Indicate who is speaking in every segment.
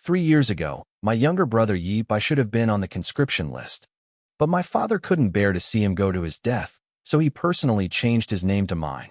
Speaker 1: 3 years ago, my younger brother Yi Bai should have been on the conscription list. But my father couldn't bear to see him go to his death, so he personally changed his name to mine.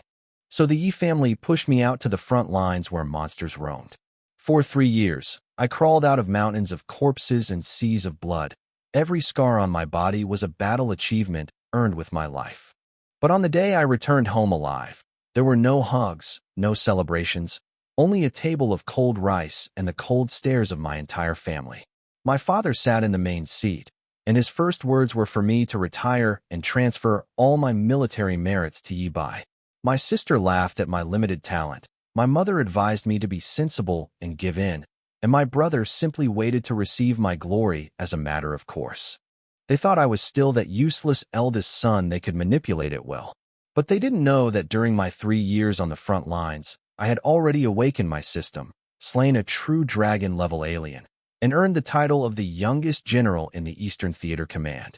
Speaker 1: So the Yi family pushed me out to the front lines where monsters roamed. For 3 years, I crawled out of mountains of corpses and seas of blood. Every scar on my body was a battle achievement earned with my life. But on the day I returned home alive, there were no hugs, no celebrations, only a table of cold rice and the cold stares of my entire family. My father sat in the main seat, and his first words were for me to retire and transfer all my military merits to Yi Bai. My sister laughed at my limited talent. My mother advised me to be sensible and give in, and my brother simply waited to receive my glory as a matter of course. They thought I was still that useless eldest son they could manipulate at will. But they didn't know that during my 3 years on the front lines, I had already awakened my system, slain a true dragon-level alien, and earned the title of the youngest general in the Eastern Theater Command.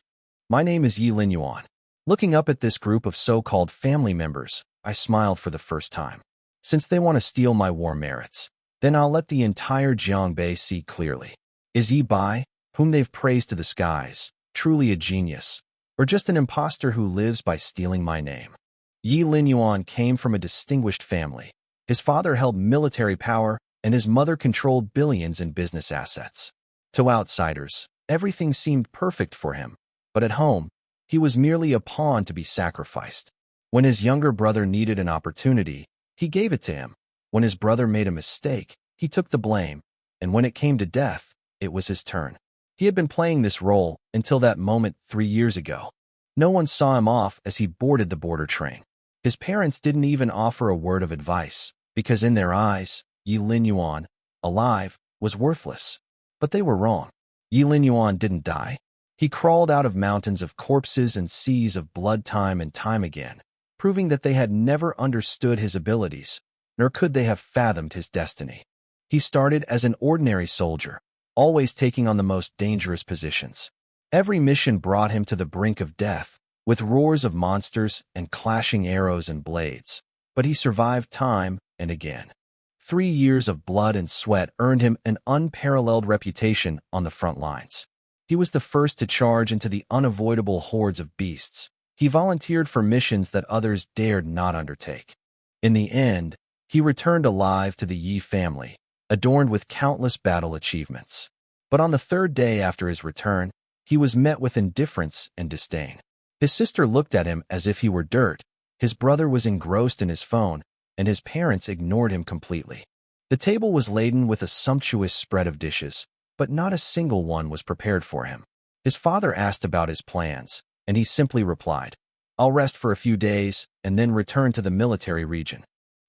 Speaker 1: My name is Yi Linyuan. Looking up at this group of so-called family members, I smiled for the first time. Since they want to steal my war merits, then I'll let the entire Jiangbei see clearly. Is Yi Bai, whom they've praised to the skies, truly a genius, or just an imposter who lives by stealing my name? Yi Linyuan came from a distinguished family. His father held military power, and his mother controlled billions in business assets. To outsiders, everything seemed perfect for him, but at home, he was merely a pawn to be sacrificed. When his younger brother needed an opportunity, he gave it to him. When his brother made a mistake, he took the blame, and when it came to death, it was his turn. He had been playing this role until that moment 3 years ago. No one saw him off as he boarded the border train. His parents didn't even offer a word of advice, because in their eyes, Yi Linyuan, alive, was worthless. But they were wrong. Yi Linyuan didn't die. He crawled out of mountains of corpses and seas of blood time and time again, proving that they had never understood his abilities, nor could they have fathomed his destiny. He started as an ordinary soldier, always taking on the most dangerous positions. Every mission brought him to the brink of death, with roars of monsters and clashing arrows and blades. But he survived time and again. 3 years of blood and sweat earned him an unparalleled reputation on the front lines. He was the first to charge into the unavoidable hordes of beasts. He volunteered for missions that others dared not undertake. In the end, he returned alive to the Yi family, adorned with countless battle achievements. But on the third day after his return, he was met with indifference and disdain. His sister looked at him as if he were dirt. His brother was engrossed in his phone, and his parents ignored him completely. The table was laden with a sumptuous spread of dishes, but not a single one was prepared for him. His father asked about his plans, and he simply replied, "I'll rest for a few days and then return to the military region."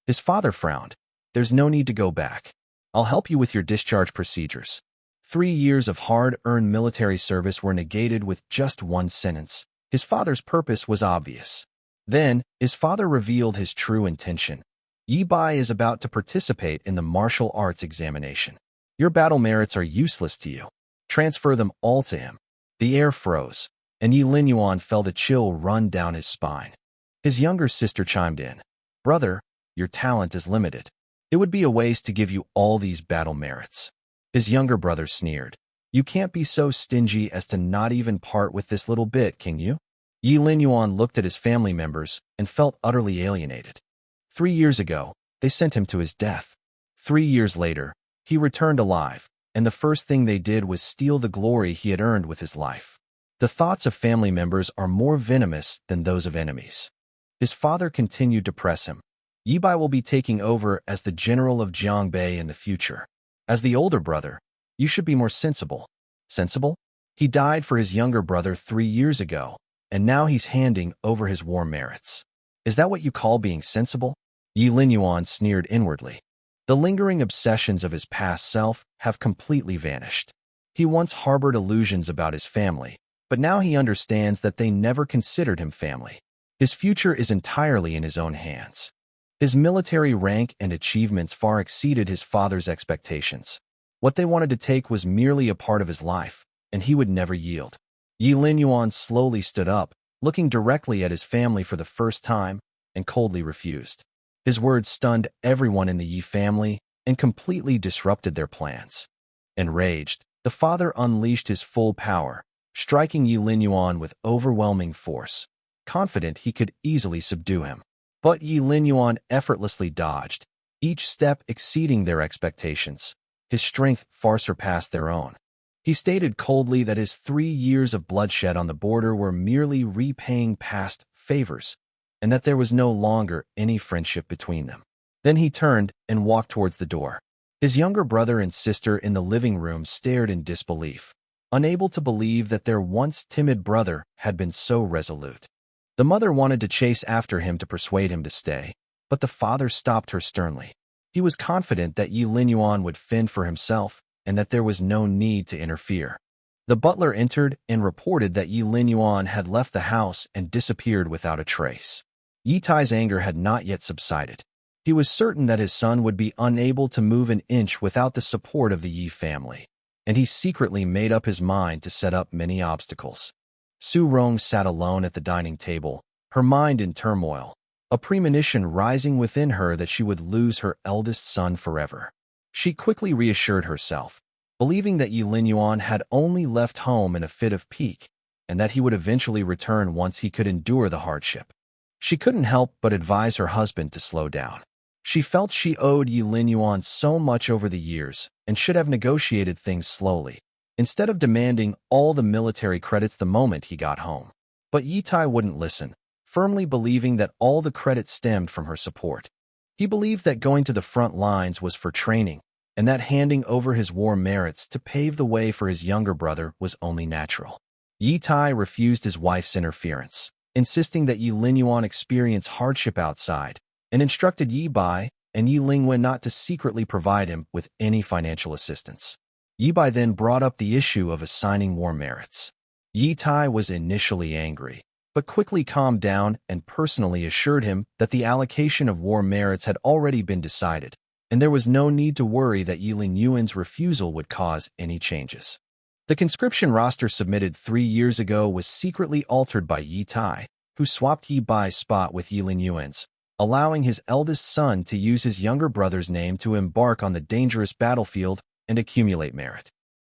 Speaker 1: His father frowned. "There's no need to go back. I'll help you with your discharge procedures." 3 years of hard-earned military service were negated with just one sentence. His father's purpose was obvious. Then, his father revealed his true intention. Yi Bai is about to participate in the martial arts examination. Your battle merits are useless to you. Transfer them all to him. The air froze, and Yi Linyuan felt a chill run down his spine. His younger sister chimed in. "Brother, your talent is limited. It would be a waste to give you all these battle merits." His younger brother sneered. "You can't be so stingy as to not even part with this little bit, can you?" Yi Linyuan looked at his family members and felt utterly alienated. 3 years ago, they sent him to his death. 3 years later, he returned alive, and the first thing they did was steal the glory he had earned with his life. The thoughts of family members are more venomous than those of enemies. His father continued to press him. "Yi Bai will be taking over as the general of Jiangbei in the future. As the older brother, you should be more sensible." Sensible? He died for his younger brother 3 years ago, and now he's handing over his war merits. Is that what you call being sensible? Yi Linyuan sneered inwardly. The lingering obsessions of his past self have completely vanished. He once harbored illusions about his family, but now he understands that they never considered him family. His future is entirely in his own hands. His military rank and achievements far exceeded his father's expectations. What they wanted to take was merely a part of his life, and he would never yield. Yi Linyuan slowly stood up, looking directly at his family for the first time, and coldly refused. His words stunned everyone in the Yi family and completely disrupted their plans. Enraged, the father unleashed his full power, striking Yi Linyuan with overwhelming force, confident he could easily subdue him. But Yi Linyuan effortlessly dodged, each step exceeding their expectations. His strength far surpassed their own. He stated coldly that his 3 years of bloodshed on the border were merely repaying past favors, and that there was no longer any friendship between them. Then he turned and walked towards the door. His younger brother and sister in the living room stared in disbelief, unable to believe that their once timid brother had been so resolute. The mother wanted to chase after him to persuade him to stay, but the father stopped her sternly. He was confident that Yi Linyuan would fend for himself and that there was no need to interfere. The butler entered and reported that Yi Linyuan had left the house and disappeared without a trace. Yi Tai's anger had not yet subsided. He was certain that his son would be unable to move an inch without the support of the Yi family, and he secretly made up his mind to set up many obstacles. Su Rong sat alone at the dining table, her mind in turmoil, a premonition rising within her that she would lose her eldest son forever. She quickly reassured herself, believing that Yi Linyuan had only left home in a fit of pique, and that he would eventually return once he could endure the hardship. She couldn't help but advise her husband to slow down. She felt she owed Yi Linyuan so much over the years and should have negotiated things slowly, instead of demanding all the military credits the moment he got home. But Yi Tai wouldn't listen, firmly believing that all the credit stemmed from her support. He believed that going to the front lines was for training, and that handing over his war merits to pave the way for his younger brother was only natural. Yi Tai refused his wife's interference, insisting that Yi Linyuan experience hardship outside, and instructed Yi Bai and Yi Lingwen not to secretly provide him with any financial assistance. Yi Bai then brought up the issue of assigning war merits. Yi Tai was initially angry, but quickly calmed down and personally assured him that the allocation of war merits had already been decided, and there was no need to worry that Yi Linyuan's refusal would cause any changes. The conscription roster submitted 3 years ago was secretly altered by Yi Tai, who swapped Yi Bai's spot with Yi Linyuan's, allowing his eldest son to use his younger brother's name to embark on the dangerous battlefield and accumulate merit.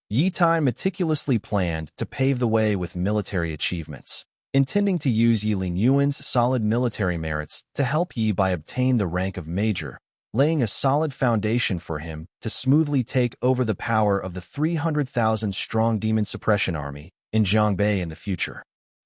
Speaker 1: Yi Tai meticulously planned to pave the way with military achievements, intending to use Yi Linyuan's solid military merits to help Yi Bai obtain the rank of major, laying a solid foundation for him to smoothly take over the power of the 300,000-strong demon suppression army in Zhongbei in the future.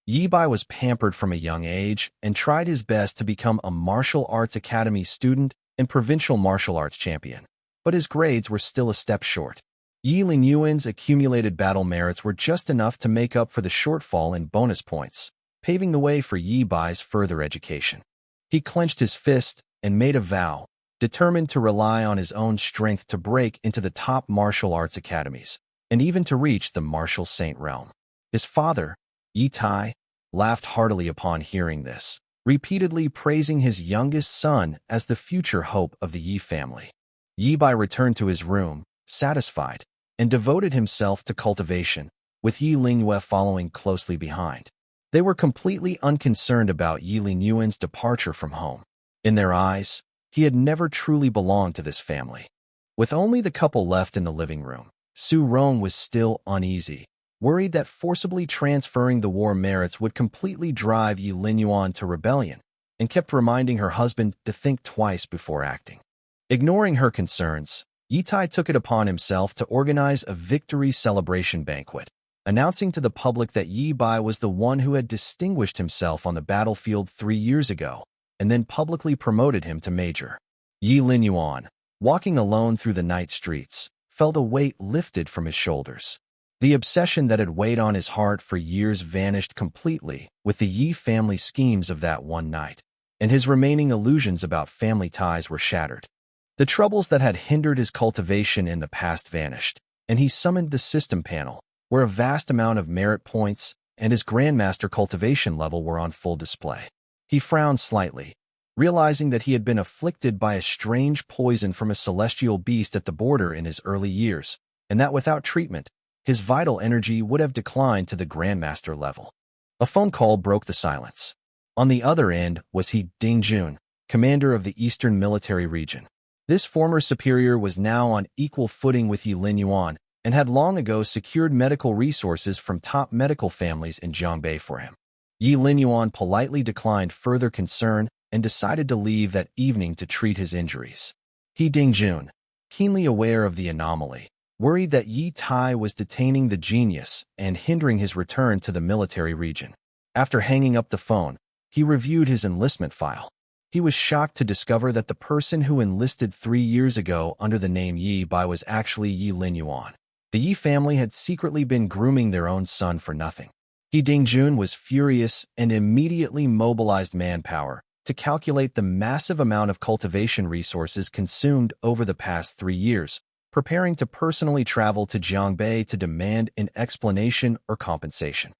Speaker 1: Yi Bai was pampered from a young age and tried his best to become a martial arts academy student and provincial martial arts champion, but his grades were still a step short. Yi Linyuan's accumulated battle merits were just enough to make up for the shortfall in bonus points, paving the way for Yi Bai's further education. He clenched his fist and made a vow, determined to rely on his own strength to break into the top martial arts academies, and even to reach the martial saint realm. His father, Yi Tai, laughed heartily upon hearing this, repeatedly praising his youngest son as the future hope of the Yi family. Yi Bai returned to his room, satisfied, and devoted himself to cultivation, with Yi Lingyue following closely behind. They were completely unconcerned about Yi Linyuan's departure from home. In their eyes, he had never truly belonged to this family. With only the couple left in the living room, Su Rong was still uneasy, worried that forcibly transferring the war merits would completely drive Yi Linyuan to rebellion, and kept reminding her husband to think twice before acting. Ignoring her concerns, Yi Tai took it upon himself to organize a victory celebration banquet, announcing to the public that Yi Bai was the one who had distinguished himself on the battlefield 3 years ago, and then publicly promoted him to major. Yi Linyuan, walking alone through the night streets, felt a weight lifted from his shoulders. The obsession that had weighed on his heart for years vanished completely with the Yi family schemes of that one night, and his remaining illusions about family ties were shattered. The troubles that had hindered his cultivation in the past vanished, and he summoned the system panel, where a vast amount of merit points and his grandmaster cultivation level were on full display. He frowned slightly, realizing that he had been afflicted by a strange poison from a celestial beast at the border in his early years, and that without treatment, his vital energy would have declined to the grandmaster level. A phone call broke the silence. On the other end was He Dingjun, commander of the Eastern Military Region. This former superior was now on equal footing with Yi Linyuan, and had long ago secured medical resources from top medical families in Jiangbei for him. Yi Linyuan politely declined further concern and decided to leave that evening to treat his injuries. He Dingjun, keenly aware of the anomaly, worried that Yi Tai was detaining the genius and hindering his return to the military region. After hanging up the phone, he reviewed his enlistment file. He was shocked to discover that the person who enlisted 3 years ago under the name Yi Bai was actually Yi Linyuan. The Yi family had secretly been grooming their own son for nothing. He Dingjun was furious and immediately mobilized manpower to calculate the massive amount of cultivation resources consumed over the past 3 years, preparing to personally travel to Jiangbei to demand an explanation or compensation.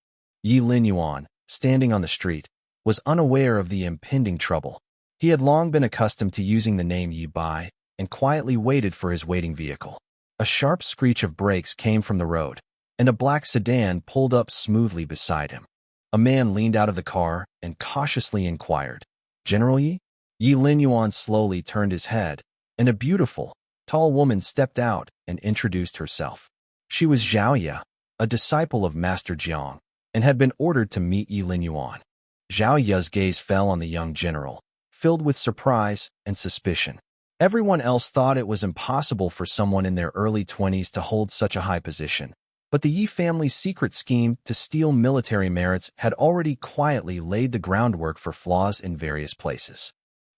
Speaker 1: Yi Linyuan, standing on the street, was unaware of the impending trouble. He had long been accustomed to using the name Yi Bai and quietly waited for his waiting vehicle. A sharp screech of brakes came from the road, and a black sedan pulled up smoothly beside him. A man leaned out of the car and cautiously inquired, "General Yi?" Yi Linyuan slowly turned his head, and a beautiful, tall woman stepped out and introduced herself. She was Zhao Ye, a disciple of Master Jiang, and had been ordered to meet Yi Linyuan. Zhao Ye's gaze fell on the young general, filled with surprise and suspicion. Everyone else thought it was impossible for someone in their early 20s to hold such a high position. But the Yi family's secret scheme to steal military merits had already quietly laid the groundwork for flaws in various places.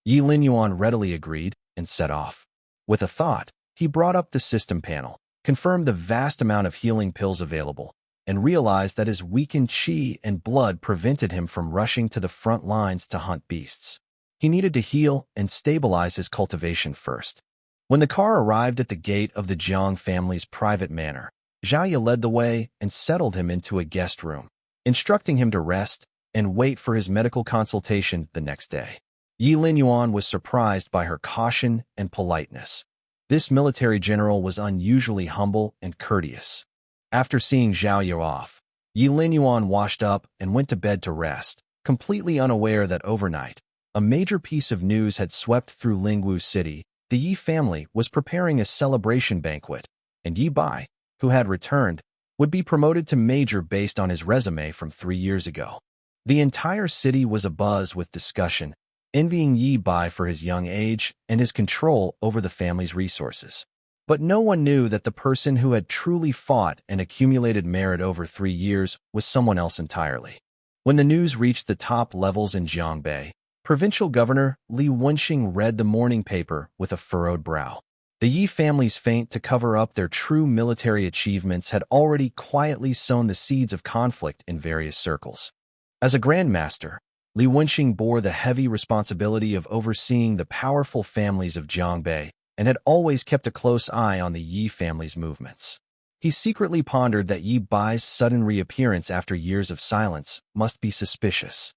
Speaker 1: Yi Linyuan readily agreed and set off. With a thought, he brought up the system panel, confirmed the vast amount of healing pills available, and realized that his weakened qi and blood prevented him from rushing to the front lines to hunt beasts. He needed to heal and stabilize his cultivation first. When the car arrived at the gate of the Jiang family's private manor, Zhao Ye led the way and settled him into a guest room, instructing him to rest and wait for his medical consultation the next day. Yi Linyuan was surprised by her caution and politeness. This military general was unusually humble and courteous. After seeing Zhao Ye off, Yi Linyuan washed up and went to bed to rest, completely unaware that overnight, a major piece of news had swept through Lingwu City. The Yi family was preparing a celebration banquet, and Yi Bai, who had returned, would be promoted to major based on his resume from 3 years ago. The entire city was abuzz with discussion, envying Yi Bai for his young age and his control over the family's resources. But no one knew that the person who had truly fought and accumulated merit over 3 years was someone else entirely. When the news reached the top levels in Jiangbei, Provincial Governor Li Wenxing read the morning paper with a furrowed brow. The Yi family's feint to cover up their true military achievements had already quietly sown the seeds of conflict in various circles. As a grandmaster, Li Wenxing bore the heavy responsibility of overseeing the powerful families of Jiangbei and had always kept a close eye on the Yi family's movements. He secretly pondered that Yi Bai's sudden reappearance after years of silence must be suspicious.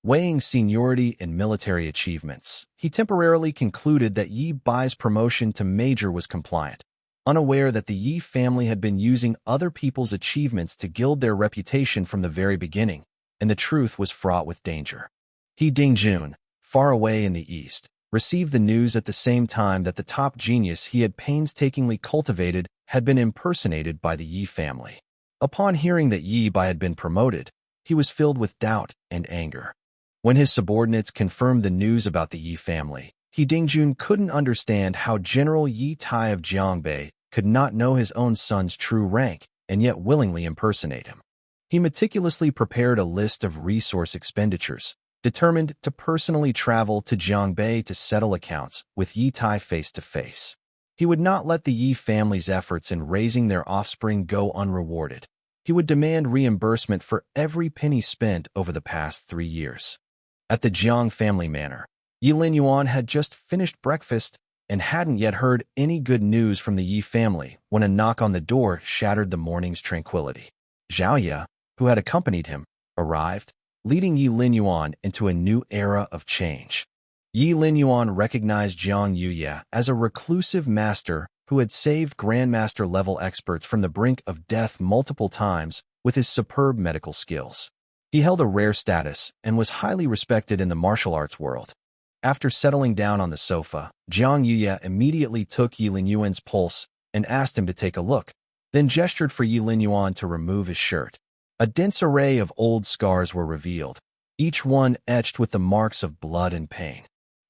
Speaker 1: Weighing seniority and military achievements, he temporarily concluded that Yi Bai's promotion to major was compliant, unaware that the Yi family had been using other people's achievements to gild their reputation from the very beginning, and the truth was fraught with danger. He Dingjun, far away in the east, received the news at the same time that the top genius he had painstakingly cultivated had been impersonated by the Yi family. Upon hearing that Yi Bai had been promoted, he was filled with doubt and anger. When his subordinates confirmed the news about the Yi family, He Dingjun couldn't understand how General Yi Tai of Jiangbei could not know his own son's true rank and yet willingly impersonate him. He meticulously prepared a list of resource expenditures, determined to personally travel to Jiangbei to settle accounts with Yi Tai face to face. He would not let the Yi family's efforts in raising their offspring go unrewarded. He would demand reimbursement for every penny spent over the past 3 years. At the Jiang family manor, Yi Linyuan had just finished breakfast and hadn't yet heard any good news from the Yi family when a knock on the door shattered the morning's tranquility. Zhao Ye, who had accompanied him, arrived, leading Yi Linyuan into a new era of change. Yi Linyuan recognized Jiang Yuye as a reclusive master who had saved grandmaster-level experts from the brink of death multiple times with his superb medical skills. He held a rare status and was highly respected in the martial arts world. After settling down on the sofa, Jiang Yuye immediately took Yi Linyuan's pulse and asked him to take a look. then gestured for Yi Linyuan to remove his shirt. A dense array of old scars were revealed, each one etched with the marks of blood and pain.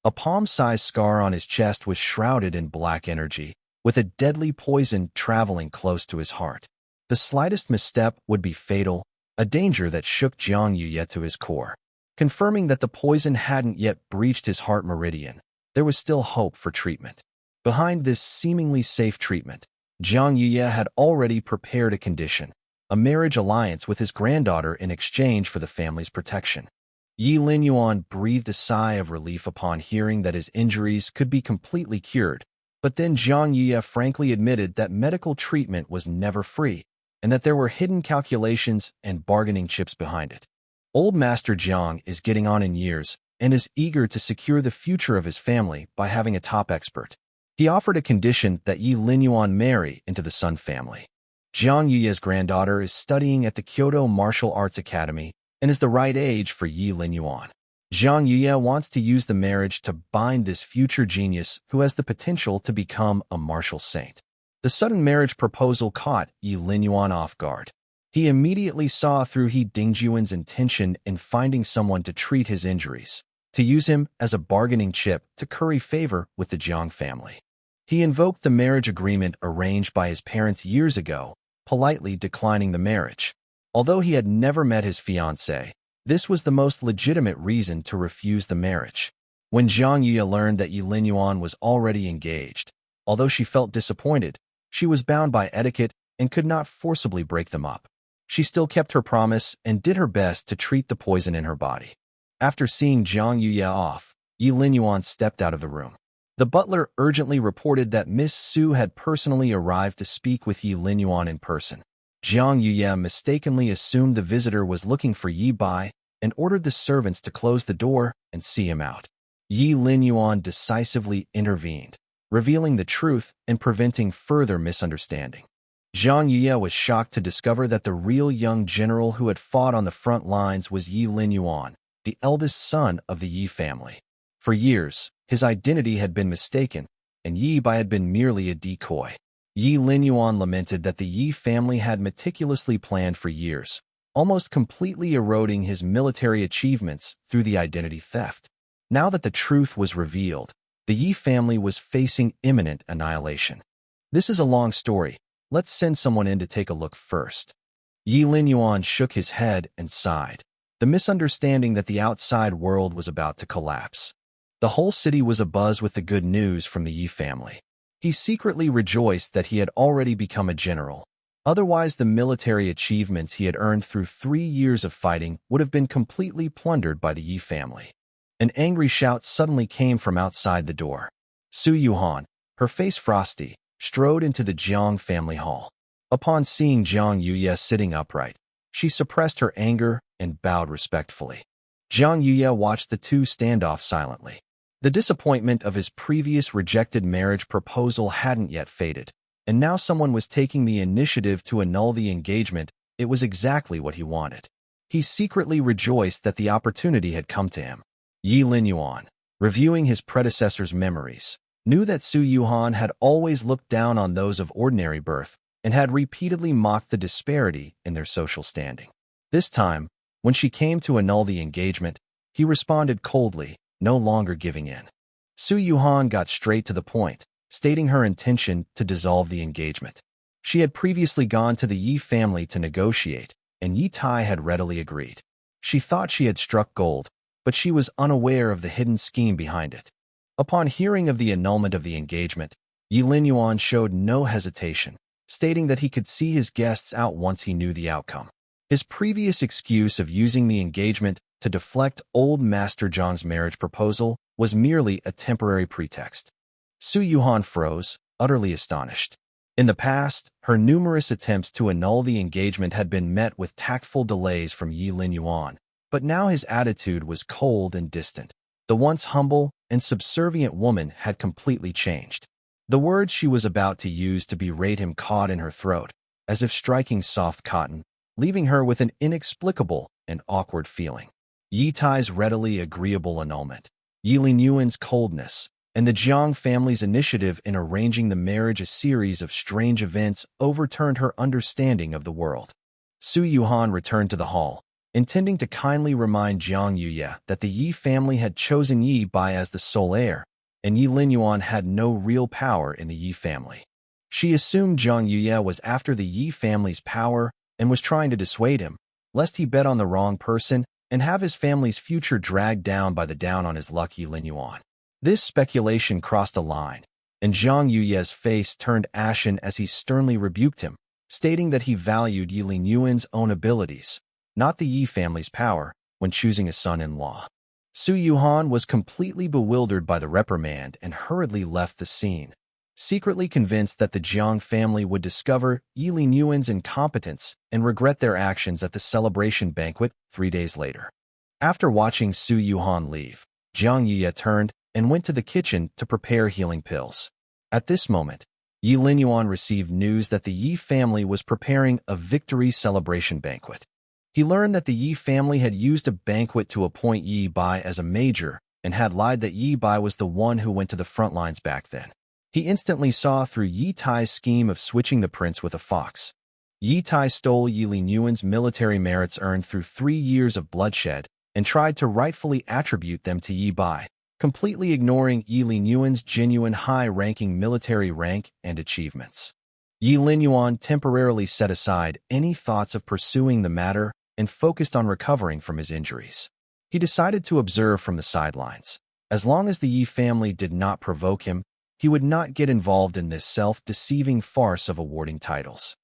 Speaker 1: A palm-sized scar on his chest was shrouded in black energy, with a deadly poison traveling close to his heart. The slightest misstep would be fatal, a danger that shook Jiang Yuye to his core. Confirming that the poison hadn't yet breached his heart meridian, there was still hope for treatment. Behind this seemingly safe treatment, Jiang Yuye had already prepared a condition, a marriage alliance with his granddaughter in exchange for the family's protection. Yi Linyuan breathed a sigh of relief upon hearing that his injuries could be completely cured, but then Jiang Yuye frankly admitted that medical treatment was never free, and that there were hidden calculations and bargaining chips behind it. Old Master Jiang is getting on in years and is eager to secure the future of his family by having a top expert. He offered a condition that Yi Linyuan marry into the Sun family. Jiang Yuye's granddaughter is studying at the Kyoto Martial Arts Academy and is the right age for Yi Linyuan. Jiang Yuye wants to use the marriage to bind this future genius who has the potential to become a martial saint. The sudden marriage proposal caught Yi Linyuan off guard. He immediately saw through He Dingjuan's intention in finding someone to treat his injuries, to use him as a bargaining chip to curry favor with the Jiang family. He invoked the marriage agreement arranged by his parents years ago, politely declining the marriage. Although he had never met his fiancée, this was the most legitimate reason to refuse the marriage. When Jiang Yuye learned that Yi Linyuan was already engaged, although she felt disappointed, she was bound by etiquette and could not forcibly break them up. She still kept her promise and did her best to treat the poison in her body. After seeing Jiang Yuye off, Yi Linyuan stepped out of the room. The butler urgently reported that Miss Su had personally arrived to speak with Yi Linyuan in person. Jiang Yuye mistakenly assumed the visitor was looking for Yi Bai and ordered the servants to close the door and see him out. Yi Linyuan decisively intervened, revealing the truth and preventing further misunderstanding. Jiang Yuye was shocked to discover that the real young general who had fought on the front lines was Yi Linyuan, the eldest son of the Yi family. For years, his identity had been mistaken, and Yi Bai had been merely a decoy. Yi Linyuan lamented that the Yi family had meticulously planned for years, almost completely eroding his military achievements through the identity theft. Now that the truth was revealed, the Yi family was facing imminent annihilation. This is a long story. Let's send someone in to take a look first. Yi Linyuan shook his head and sighed, the misunderstanding that the outside world was about to collapse. The whole city was abuzz with the good news from the Yi family. He secretly rejoiced that he had already become a general. Otherwise, the military achievements he had earned through 3 years of fighting would have been completely plundered by the Yi family. An angry shout suddenly came from outside the door. Su Yuhan, her face frosty, strode into the Jiang family hall. Upon seeing Jiang Yuye sitting upright, she suppressed her anger and bowed respectfully. Jiang Yuye watched the two stand off silently. The disappointment of his previous rejected marriage proposal hadn't yet faded, and now someone was taking the initiative to annul the engagement. It was exactly what he wanted. He secretly rejoiced that the opportunity had come to him. Yi Linyuan, reviewing his predecessor's memories, knew that Su Yuhan had always looked down on those of ordinary birth and had repeatedly mocked the disparity in their social standing. This time, when she came to annul the engagement, he responded coldly, no longer giving in. Su Yuhan got straight to the point, stating her intention to dissolve the engagement. She had previously gone to the Yi family to negotiate, and Yi Tai had readily agreed. She thought she had struck gold, but she was unaware of the hidden scheme behind it. Upon hearing of the annulment of the engagement, Yi Linyuan showed no hesitation, stating that he could see his guests out once he knew the outcome. His previous excuse of using the engagement to deflect old Master Zhang's marriage proposal was merely a temporary pretext. Su Yuhan froze, utterly astonished. In the past, her numerous attempts to annul the engagement had been met with tactful delays from Yi Linyuan, but now his attitude was cold and distant. The once humble and subservient woman had completely changed. The words she was about to use to berate him caught in her throat, as if striking soft cotton, leaving her with an inexplicable and awkward feeling. Yi Tai's readily agreeable annulment, Yi Linyuan's coldness, and the Jiang family's initiative in arranging the marriage. A series of strange events overturned her understanding of the world. Su Yuhan returned to the hall, intending to kindly remind Jiang Yuye that the Yi family had chosen Yi Bai as the sole heir, and Yi Linyuan had no real power in the Yi family. She assumed Jiang Yuye was after the Yi family's power and was trying to dissuade him, lest he bet on the wrong person and have his family's future dragged down by the down on his luck Yi Linyuan. This speculation crossed a line, and Jiang Yuye's face turned ashen as he sternly rebuked him, stating that he valued Yi Linyuan's own abilities, not the Yi family's power, when choosing a son-in-law. Su Yuhan was completely bewildered by the reprimand and hurriedly left the scene, secretly convinced that the Jiang family would discover Yi Linyuan's incompetence and regret their actions at the celebration banquet 3 days later. After watching Su Yuhan leave, Jiang Yuye turned and went to the kitchen to prepare healing pills. At this moment, Yi Linyuan received news that the Yi family was preparing a victory celebration banquet. He learned that the Yi family had used a banquet to appoint Yi Bai as a major and had lied that Yi Bai was the one who went to the front lines back then. He instantly saw through Yi Tai's scheme of switching the prince with a fox. Yi Tai stole Yi Linyuan's military merits earned through 3 years of bloodshed and tried to rightfully attribute them to Yi Bai, completely ignoring Yi Linyuan's genuine high-ranking military rank and achievements. Yi Linyuan temporarily set aside any thoughts of pursuing the matter and focused on recovering from his injuries. He decided to observe from the sidelines. As long as the Yi family did not provoke him, he would not get involved in this self-deceiving farce of awarding titles.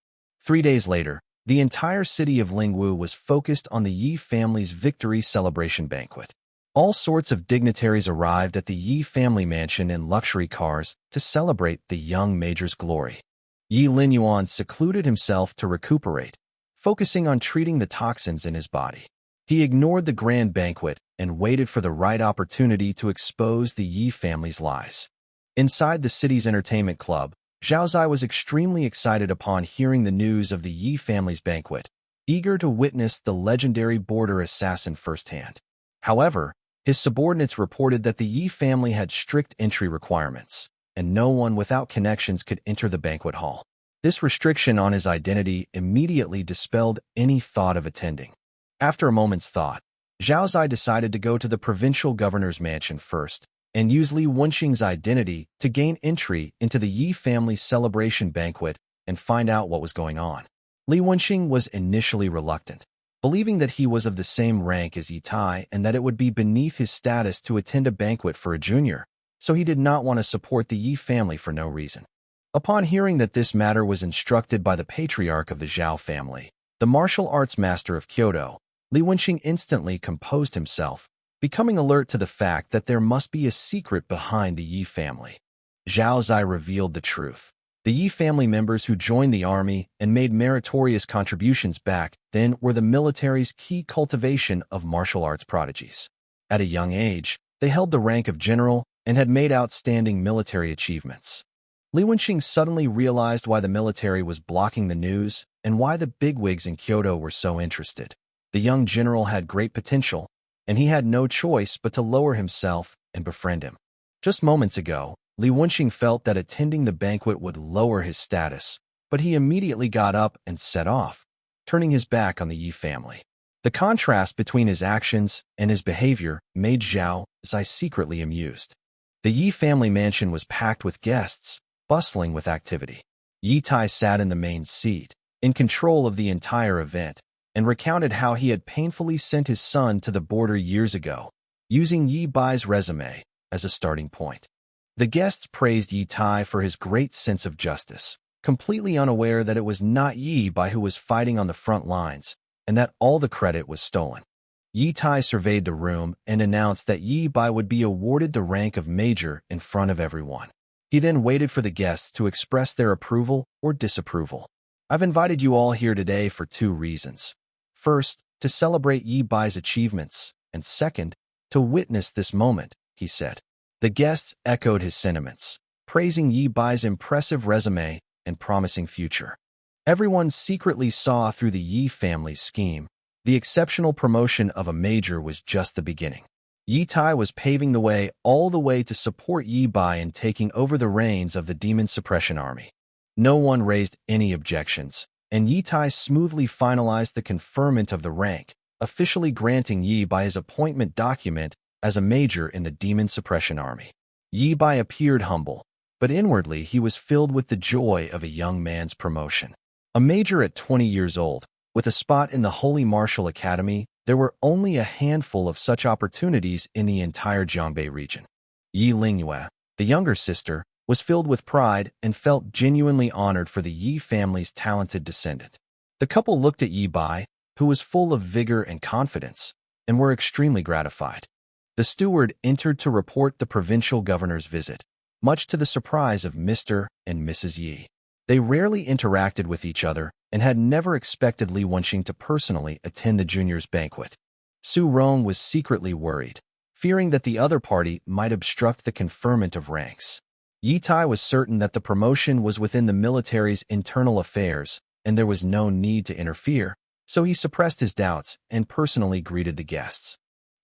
Speaker 1: 3 days later, the entire city of Lingwu was focused on the Yi family's victory celebration banquet. All sorts of dignitaries arrived at the Yi family mansion in luxury cars to celebrate the young major's glory. Yi Linyuan secluded himself to recuperate, focusing on treating the toxins in his body. He ignored the grand banquet and waited for the right opportunity to expose the Yi family's lies. Inside the city's entertainment club, Zhao Zai was extremely excited upon hearing the news of the Yi family's banquet, eager to witness the legendary border assassin firsthand. However, his subordinates reported that the Yi family had strict entry requirements, and no one without connections could enter the banquet hall. This restriction on his identity immediately dispelled any thought of attending. After a moment's thought, Zhao Zai decided to go to the provincial governor's mansion first and use Li Wenxing's identity to gain entry into the Yi family's celebration banquet and find out what was going on. Li Wenxing was initially reluctant, believing that he was of the same rank as Yi Tai and that it would be beneath his status to attend a banquet for a junior, so he did not want to support the Yi family for no reason. Upon hearing that this matter was instructed by the patriarch of the Zhao family, the martial arts master of Kyoto, Li Wenxing instantly composed himself, becoming alert to the fact that there must be a secret behind the Yi family. Zhao Zai revealed the truth. The Yi family members who joined the army and made meritorious contributions back then were the military's key cultivation of martial arts prodigies. At a young age, they held the rank of general and had made outstanding military achievements. Li Wenxing suddenly realized why the military was blocking the news and why the bigwigs in Kyoto were so interested. The young general had great potential, and he had no choice but to lower himself and befriend him. Just moments ago, Li Wenxing felt that attending the banquet would lower his status, but he immediately got up and set off, turning his back on the Yi family. The contrast between his actions and his behavior made Zhao Zai secretly amused. The Yi family mansion was packed with guests, bustling with activity. Yi Tai sat in the main seat, in control of the entire event, and recounted how he had painfully sent his son to the border years ago, using Yi Bai's resume as a starting point. The guests praised Yi Tai for his great sense of justice, completely unaware that it was not Yi Bai who was fighting on the front lines, and that all the credit was stolen. Yi Tai surveyed the room and announced that Yi Bai would be awarded the rank of major in front of everyone. He then waited for the guests to express their approval or disapproval. I've invited you all here today for 2 reasons. First, to celebrate Yi Bai's achievements, and second, to witness this moment, he said. The guests echoed his sentiments, praising Yi Bai's impressive resume and promising future. Everyone secretly saw through the Yi family's scheme. The exceptional promotion of a major was just the beginning. Yi Tai was paving the way all the way to support Yi Bai in taking over the reins of the Demon Suppression Army. No one raised any objections, and Yi Tai smoothly finalized the conferment of the rank, officially granting Yi Bai his appointment document as a major in the Demon Suppression Army. Yi Bai appeared humble, but inwardly he was filled with the joy of a young man's promotion. A major at 20 years old, with a spot in the Holy Martial Academy, there were only a handful of such opportunities in the entire Jiangbei region. Yi Lingyue, the younger sister, was filled with pride and felt genuinely honored for the Yi family's talented descendant. The couple looked at Yi Bai, who was full of vigor and confidence, and were extremely gratified. The steward entered to report the provincial governor's visit, much to the surprise of Mr. and Mrs. Yi. They rarely interacted with each other and had never expected Li Wenxing to personally attend the juniors' banquet. Su Rong was secretly worried, fearing that the other party might obstruct the conferment of ranks. Yi Tai was certain that the promotion was within the military's internal affairs and there was no need to interfere, so he suppressed his doubts and personally greeted the guests.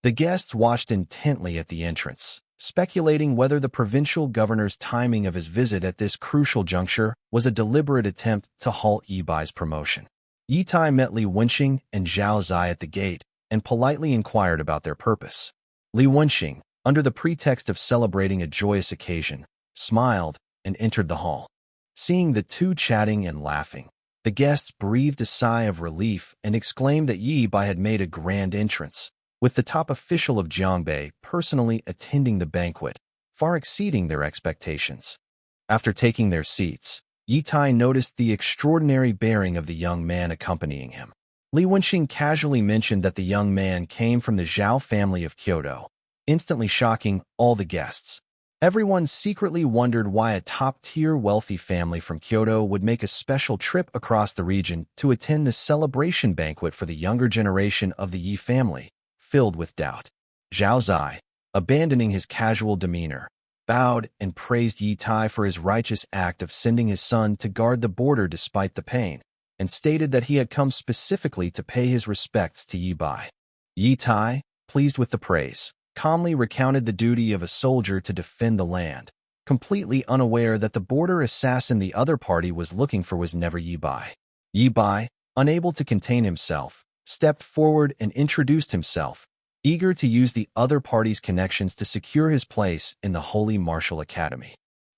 Speaker 1: The guests watched intently at the entrance, speculating whether the provincial governor's timing of his visit at this crucial juncture was a deliberate attempt to halt Yi Bai's promotion. Yi Tai met Li Wenxing and Zhao Zai at the gate and politely inquired about their purpose. Li Wenxing, under the pretext of celebrating a joyous occasion, smiled and entered the hall. Seeing the two chatting and laughing, the guests breathed a sigh of relief and exclaimed that Yi Bai had made a grand entrance, with the top official of Jiangbei personally attending the banquet, far exceeding their expectations. After taking their seats, Yi Tai noticed the extraordinary bearing of the young man accompanying him. Li Wenxing casually mentioned that the young man came from the Zhao family of Kyoto, instantly shocking all the guests. Everyone secretly wondered why a top-tier wealthy family from Kyoto would make a special trip across the region to attend the celebration banquet for the younger generation of the Yi family, filled with doubt. Zhao Zai, abandoning his casual demeanor, bowed and praised Yi Tai for his righteous act of sending his son to guard the border despite the pain, and stated that he had come specifically to pay his respects to Yi Bai. Yi Tai, pleased with the praise, calmly recounted the duty of a soldier to defend the land, completely unaware that the border assassin the other party was looking for was never Yi Bai. Yi Bai, unable to contain himself, stepped forward and introduced himself, eager to use the other party's connections to secure his place in the Holy Martial Academy.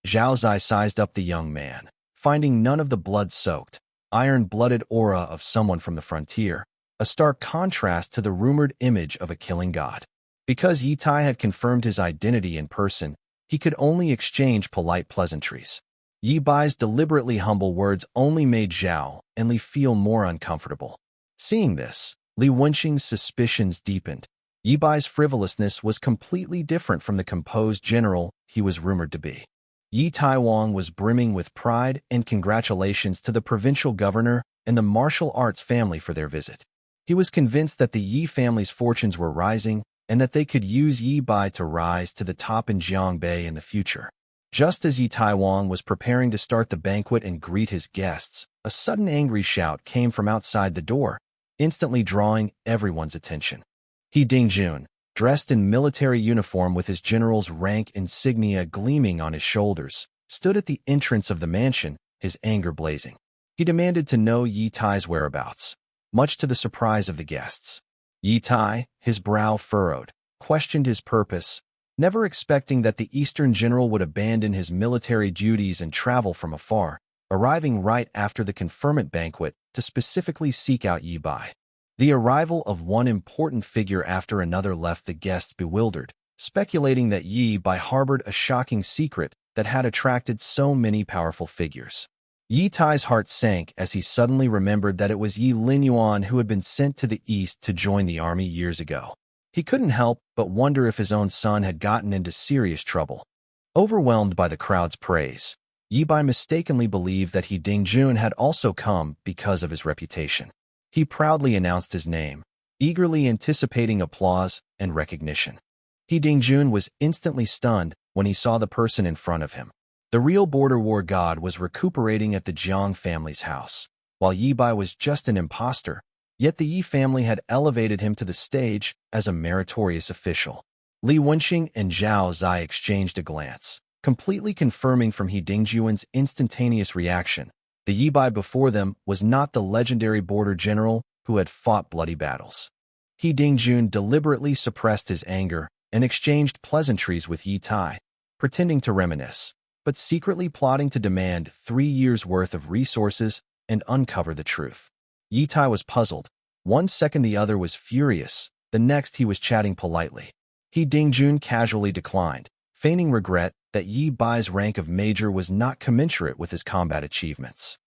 Speaker 1: Zhao Zai sized up the young man, finding none of the blood-soaked, iron-blooded aura of someone from the frontier, a stark contrast to the rumored image of a killing god. Because Yi Tai had confirmed his identity in person, he could only exchange polite pleasantries. Yi Bai's deliberately humble words only made Zhao and Li feel more uncomfortable. Seeing this, Li Wenxing's suspicions deepened. Yi Bai's frivolousness was completely different from the composed general he was rumored to be. Yi Taiwang was brimming with pride and congratulations to the provincial governor and the martial arts family for their visit. He was convinced that the Yi family's fortunes were rising and that they could use Yi Bai to rise to the top in Jiangbei in the future. Just as Yi Taiwang was preparing to start the banquet and greet his guests, a sudden angry shout came from outside the door, instantly drawing everyone's attention. He Dingjun, dressed in military uniform with his general's rank insignia gleaming on his shoulders, stood at the entrance of the mansion, his anger blazing. He demanded to know Yi Tai's whereabouts, much to the surprise of the guests. Yi Tai, his brow furrowed, questioned his purpose, never expecting that the Eastern general would abandon his military duties and travel from afar, arriving right after the conferment banquet to specifically seek out Yi Bai. The arrival of one important figure after another left the guests bewildered, speculating that Yi Bai harbored a shocking secret that had attracted so many powerful figures. Yi Tai's heart sank as he suddenly remembered that it was Yi Linyuan who had been sent to the east to join the army years ago. He couldn't help but wonder if his own son had gotten into serious trouble. Overwhelmed by the crowd's praise, Yi Bai mistakenly believed that He Dingjun had also come because of his reputation. He proudly announced his name, eagerly anticipating applause and recognition. He Dingjun was instantly stunned when he saw the person in front of him. The real border war god was recuperating at the Jiang family's house, while Yi Bai was just an imposter, yet the Yi family had elevated him to the stage as a meritorious official. Li Wenqing and Zhao Zai exchanged a glance, completely confirming from He Dingjuan's instantaneous reaction. The Yi Bai before them was not the legendary border general who had fought bloody battles. He Dingjun deliberately suppressed his anger and exchanged pleasantries with Yi Tai, pretending to reminisce, but secretly plotting to demand 3 years' worth of resources and uncover the truth. Yi Tai was puzzled. One second the other was furious, the next he was chatting politely. He Dingjun casually declined, feigning regret that Yi Bai's rank of major was not commensurate with his combat achievements.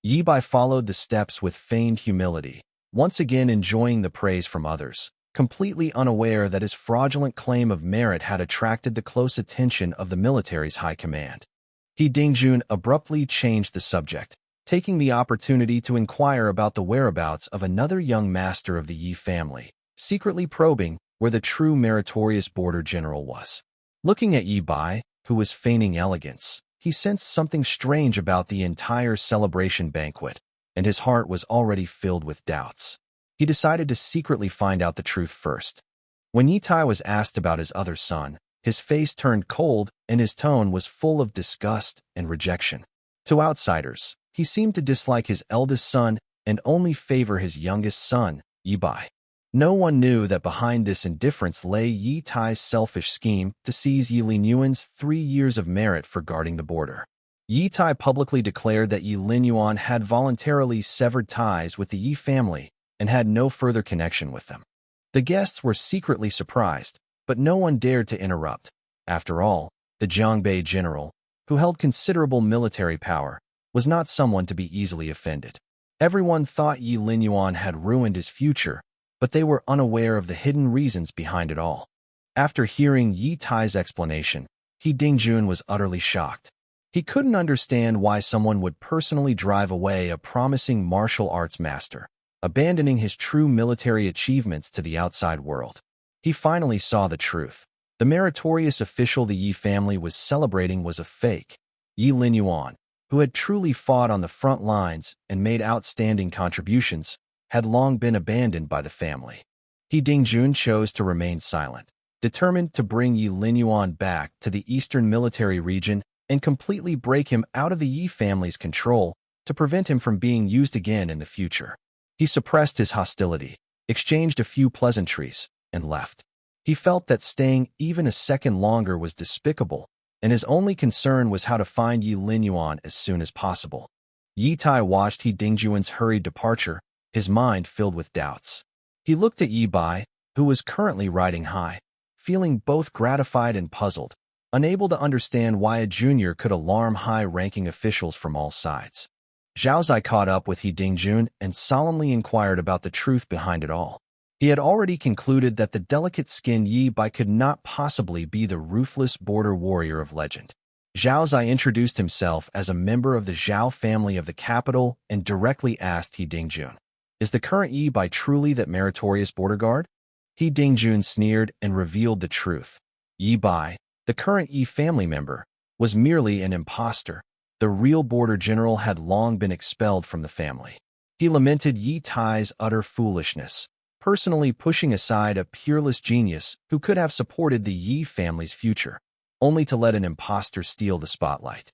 Speaker 1: Yi Bai followed the steps with feigned humility, once again enjoying the praise from others, completely unaware that his fraudulent claim of merit had attracted the close attention of the military's high command. He Dingjun abruptly changed the subject, taking the opportunity to inquire about the whereabouts of another young master of the Yi family, secretly probing where the true meritorious border general was. Looking at Yi Bai, who was feigning elegance, he sensed something strange about the entire celebration banquet, and his heart was already filled with doubts. He decided to secretly find out the truth first. When Yi Tai was asked about his other son, his face turned cold and his tone was full of disgust and rejection. To outsiders, he seemed to dislike his eldest son and only favor his youngest son, Yi Bai. No one knew that behind this indifference lay Yi Tai's selfish scheme to seize Yi Linyuan's 3 years of merit for guarding the border. Yi Tai publicly declared that Yi Linyuan had voluntarily severed ties with the Yi family and had no further connection with them. The guests were secretly surprised, but no one dared to interrupt. After all, the Jiangbei general, who held considerable military power, was not someone to be easily offended. Everyone thought Yi Linyuan had ruined his future, but they were unaware of the hidden reasons behind it all. After hearing Yi Tai's explanation, He Dingjun was utterly shocked. He couldn't understand why someone would personally drive away a promising martial arts master, abandoning his true military achievements to the outside world. He finally saw the truth. The meritorious official the Yi family was celebrating was a fake. Yi Linyuan, who had truly fought on the front lines and made outstanding contributions, had long been abandoned by the family. He Dingjun chose to remain silent, determined to bring Yi Linyuan back to the eastern military region and completely break him out of the Yi family's control to prevent him from being used again in the future. He suppressed his hostility, exchanged a few pleasantries, and left. He felt that staying even a second longer was despicable, and his only concern was how to find Yi Linyuan as soon as possible. Yi Tai watched He Dingjuan's hurried departure, his mind filled with doubts. He looked at Yi Bai, who was currently riding high, feeling both gratified and puzzled, unable to understand why a junior could alarm high-ranking officials from all sides. Zhao Zai caught up with He Dingjun and solemnly inquired about the truth behind it all. He had already concluded that the delicate-skinned Yi Bai could not possibly be the ruthless border warrior of legend. Zhao Zai introduced himself as a member of the Zhao family of the capital and directly asked He Dingjun, "Is the current Yi Bai truly that meritorious border guard?" He Dingjun sneered and revealed the truth. Yi Bai, the current Yi family member, was merely an impostor. The real border general had long been expelled from the family. He lamented Yi Tai's utter foolishness, personally pushing aside a peerless genius who could have supported the Yi family's future, only to let an impostor steal the spotlight.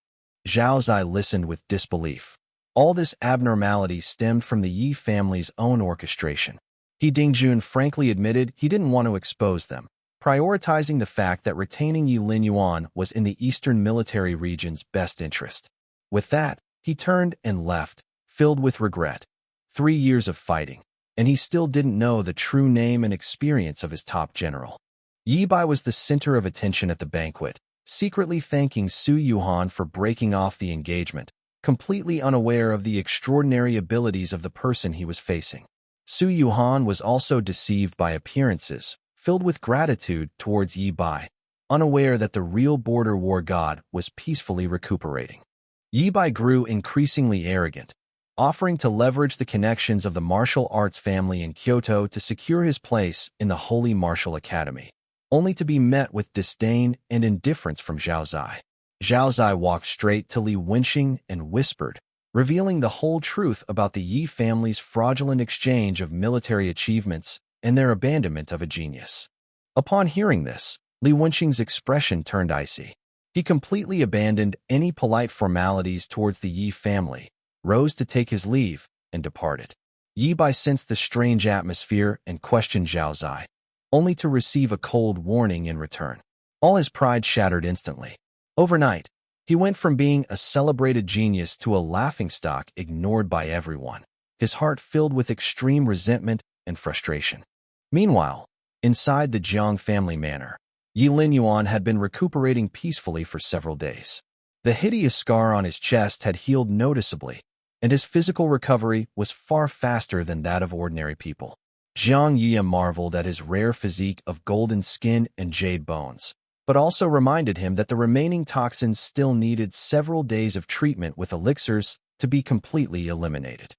Speaker 1: Zhao Zai listened with disbelief. All this abnormality stemmed from the Yi family's own orchestration. He Dingjun frankly admitted he didn't want to expose them, prioritizing the fact that retaining Yi Linyuan was in the eastern military region's best interest. With that, he turned and left, filled with regret. 3 years of fighting, and he still didn't know the true name and experience of his top general. Yi Bai was the center of attention at the banquet, secretly thanking Su Yuhan for breaking off the engagement, completely unaware of the extraordinary abilities of the person he was facing. Su Yuhan was also deceived by appearances, filled with gratitude towards Yi Bai, unaware that the real border war god was peacefully recuperating. Yi Bai grew increasingly arrogant, offering to leverage the connections of the martial arts family in Kyoto to secure his place in the Holy Martial Academy, only to be met with disdain and indifference from Zhao Zai. Zhao Zai walked straight to Li Wenqing and whispered, revealing the whole truth about the Yi family's fraudulent exchange of military achievements and their abandonment of a genius. Upon hearing this, Li Wenxing's expression turned icy. He completely abandoned any polite formalities towards the Yi family, rose to take his leave, and departed. Yi Bai sensed the strange atmosphere and questioned Zhao Zai, only to receive a cold warning in return. All his pride shattered instantly. Overnight, he went from being a celebrated genius to a laughingstock ignored by everyone, his heart filled with extreme resentment and frustration. Meanwhile, inside the Jiang family manor, Yi Linyuan had been recuperating peacefully for several days. The hideous scar on his chest had healed noticeably, and his physical recovery was far faster than that of ordinary people. Jiang Yi marveled at his rare physique of golden skin and jade bones, but also reminded him that the remaining toxins still needed several days of treatment with elixirs to be completely eliminated.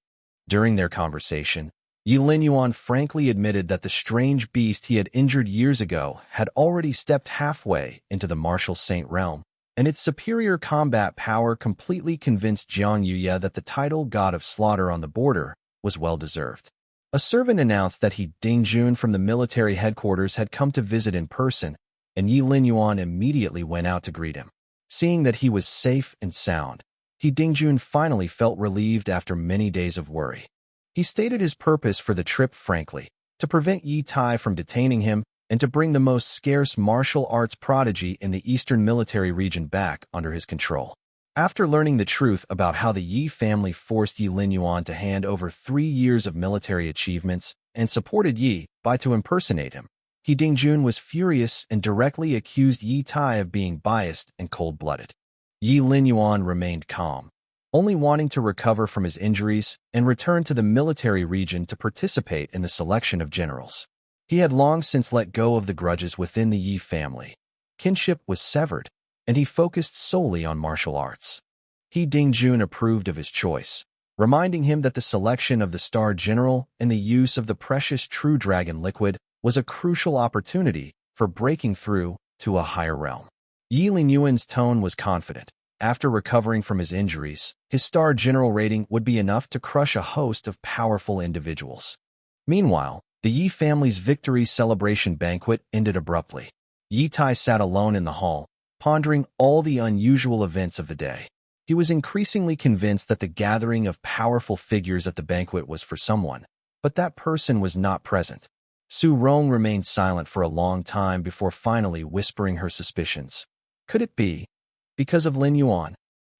Speaker 1: During their conversation, Yi Linyuan frankly admitted that the strange beast he had injured years ago had already stepped halfway into the martial saint realm, and its superior combat power completely convinced Jiang Yuya that the title God of Slaughter on the border was well-deserved. A servant announced that Ding Jun from the military headquarters had come to visit in person, and Yi Linyuan immediately went out to greet him. Seeing that he was safe and sound, Ding Jun finally felt relieved after many days of worry. He stated his purpose for the trip frankly, to prevent Yi Tai from detaining him and to bring the most scarce martial arts prodigy in the eastern military region back under his control. After learning the truth about how the Yi family forced Yi Linyuan to hand over 3 years of military achievements and supported Yi Bai to impersonate him, Ding Jun was furious and directly accused Yi Tai of being biased and cold-blooded. Yi Linyuan remained calm, only wanting to recover from his injuries and return to the military region to participate in the selection of generals. He had long since let go of the grudges within the Yi family. Kinship was severed, and he focused solely on martial arts. Ding Jun approved of his choice, reminding him that the selection of the Star General and the use of the precious True Dragon liquid was a crucial opportunity for breaking through to a higher realm. Yi Linyuan's tone was confident. After recovering from his injuries, his Star General rating would be enough to crush a host of powerful individuals. Meanwhile, the Yi family's victory celebration banquet ended abruptly. Yi Tai sat alone in the hall, pondering all the unusual events of the day. He was increasingly convinced that the gathering of powerful figures at the banquet was for someone, but that person was not present. Su Rong remained silent for a long time before finally whispering her suspicions. Could it be because of Lin Yuan?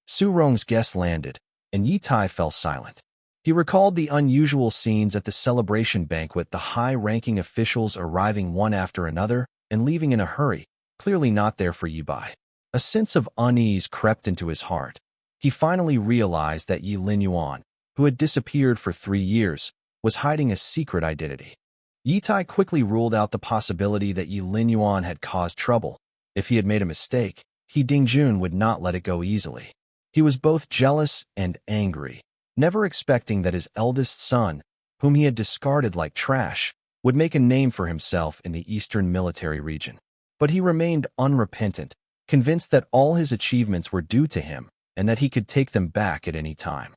Speaker 1: Su Rong's guest landed, and Yi Tai fell silent. He recalled the unusual scenes at the celebration banquet, the high-ranking officials arriving one after another and leaving in a hurry, clearly not there for Yi Bai. A sense of unease crept into his heart. He finally realized that Yi Linyuan, who had disappeared for 3 years, was hiding a secret identity. Yi Tai quickly ruled out the possibility that Yi Linyuan had caused trouble. If he had made a mistake, Ding Jun would not let it go easily. He was both jealous and angry, never expecting that his eldest son, whom he had discarded like trash, would make a name for himself in the eastern military region. But he remained unrepentant, convinced that all his achievements were due to him and that he could take them back at any time.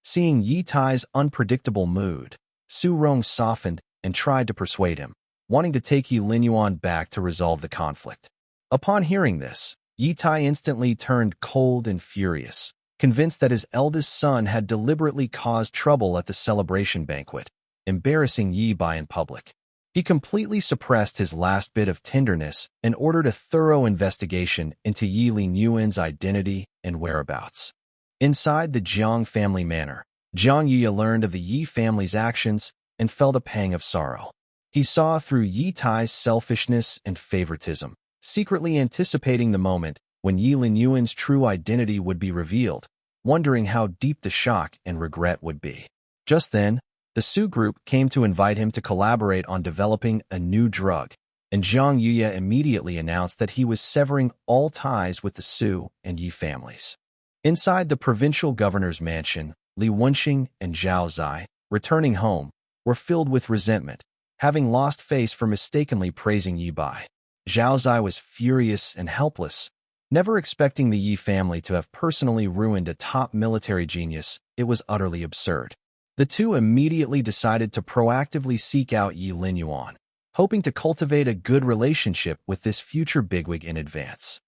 Speaker 1: Seeing Yi Tai's unpredictable mood, Su Rong softened and tried to persuade him, wanting to take Yi Linyuan back to resolve the conflict. Upon hearing this, Yi Tai instantly turned cold and furious, convinced that his eldest son had deliberately caused trouble at the celebration banquet, embarrassing Yi Bai in public. He completely suppressed his last bit of tenderness and ordered a thorough investigation into Yi Linyuan's identity and whereabouts. Inside the Jiang family manor, Jiang Yuya learned of the Yi family's actions and felt a pang of sorrow. He saw through Yi Tai's selfishness and favoritism, secretly anticipating the moment when Yi Linyuan's true identity would be revealed, wondering how deep the shock and regret would be. Just then, the Su group came to invite him to collaborate on developing a new drug, and Jiang Yuya immediately announced that he was severing all ties with the Su and Yi families. Inside the provincial governor's mansion, Li Wenxing and Zhao Zai, returning home, were filled with resentment, having lost face for mistakenly praising Yi Bai. Zhao Zai was furious and helpless, never expecting the Yi family to have personally ruined a top military genius. It was utterly absurd. The two immediately decided to proactively seek out Yi Linyuan, hoping to cultivate a good relationship with this future bigwig in advance.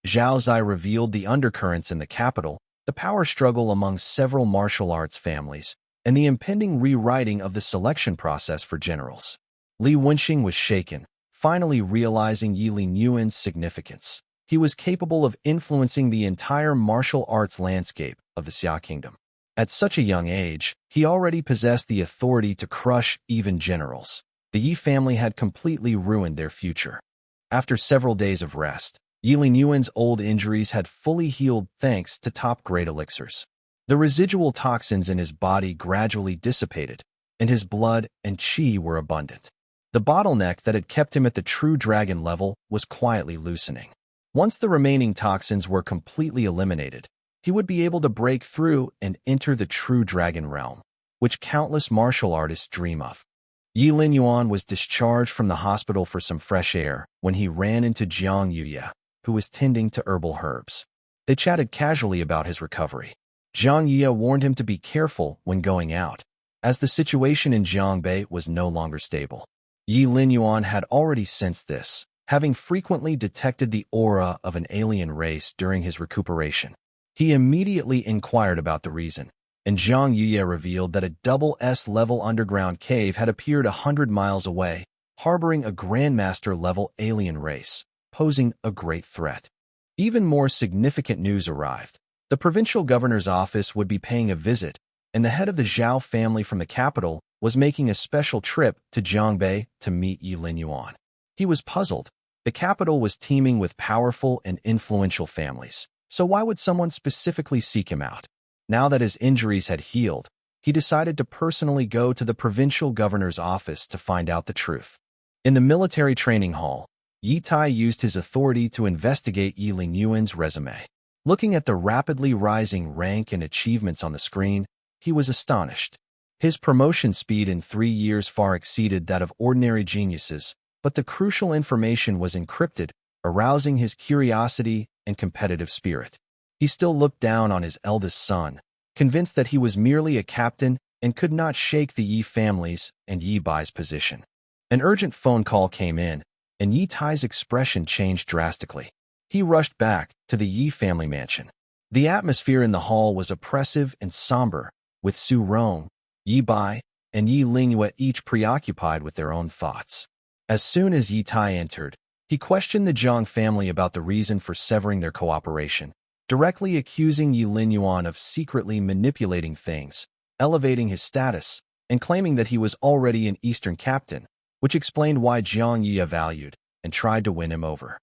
Speaker 1: Zhao Zai revealed the undercurrents in the capital, the power struggle among several martial arts families, and the impending rewriting of the selection process for generals. Li Wenxing was shaken, finally realizing Yi Lingyuan's significance. He was capable of influencing the entire martial arts landscape of the Xia Kingdom. At such a young age, he already possessed the authority to crush even generals. The Yi family had completely ruined their future. After several days of rest, Yi Lingyuan's old injuries had fully healed thanks to top-grade elixirs. The residual toxins in his body gradually dissipated, and his blood and qi were abundant. The bottleneck that had kept him at the true dragon level was quietly loosening. Once the remaining toxins were completely eliminated, he would be able to break through and enter the true dragon realm, which countless martial artists dream of. Yi Linyuan was discharged from the hospital for some fresh air when he ran into Jiang Yuya, who was tending to herbal herbs. They chatted casually about his recovery. Jiang Yuya warned him to be careful when going out, as the situation in Jiangbei was no longer stable. Yi Linyuan had already sensed this, having frequently detected the aura of an alien race during his recuperation. He immediately inquired about the reason, and Jiang Yuya revealed that a double S-level underground cave had appeared 100 miles away, harboring a Grandmaster-level alien race, posing a great threat. Even more significant news arrived. The provincial governor's office would be paying a visit, and the head of the Zhao family from the capital was making a special trip to Jiangbei to meet Yi Linyuan. He was puzzled. The capital was teeming with powerful and influential families, so why would someone specifically seek him out? Now that his injuries had healed, he decided to personally go to the provincial governor's office to find out the truth. In the military training hall, Yi Tai used his authority to investigate Yi Lingyuan's resume. Looking at the rapidly rising rank and achievements on the screen, he was astonished. His promotion speed in 3 years far exceeded that of ordinary geniuses, but the crucial information was encrypted, arousing his curiosity and competitive spirit. He still looked down on his eldest son, convinced that he was merely a captain and could not shake the Yi family's and Yi Bai's position. An urgent phone call came in, and Yi Tai's expression changed drastically. He rushed back to the Yi family mansion. The atmosphere in the hall was oppressive and somber, with Su Rong, Yi Bai, and Yi Lingyue each preoccupied with their own thoughts. As soon as Yi Tai entered, he questioned the Zhang family about the reason for severing their cooperation, directly accusing Yi Linyuan of secretly manipulating things, elevating his status, and claiming that he was already an Eastern captain, which explained why Jiang Yi valued and tried to win him over.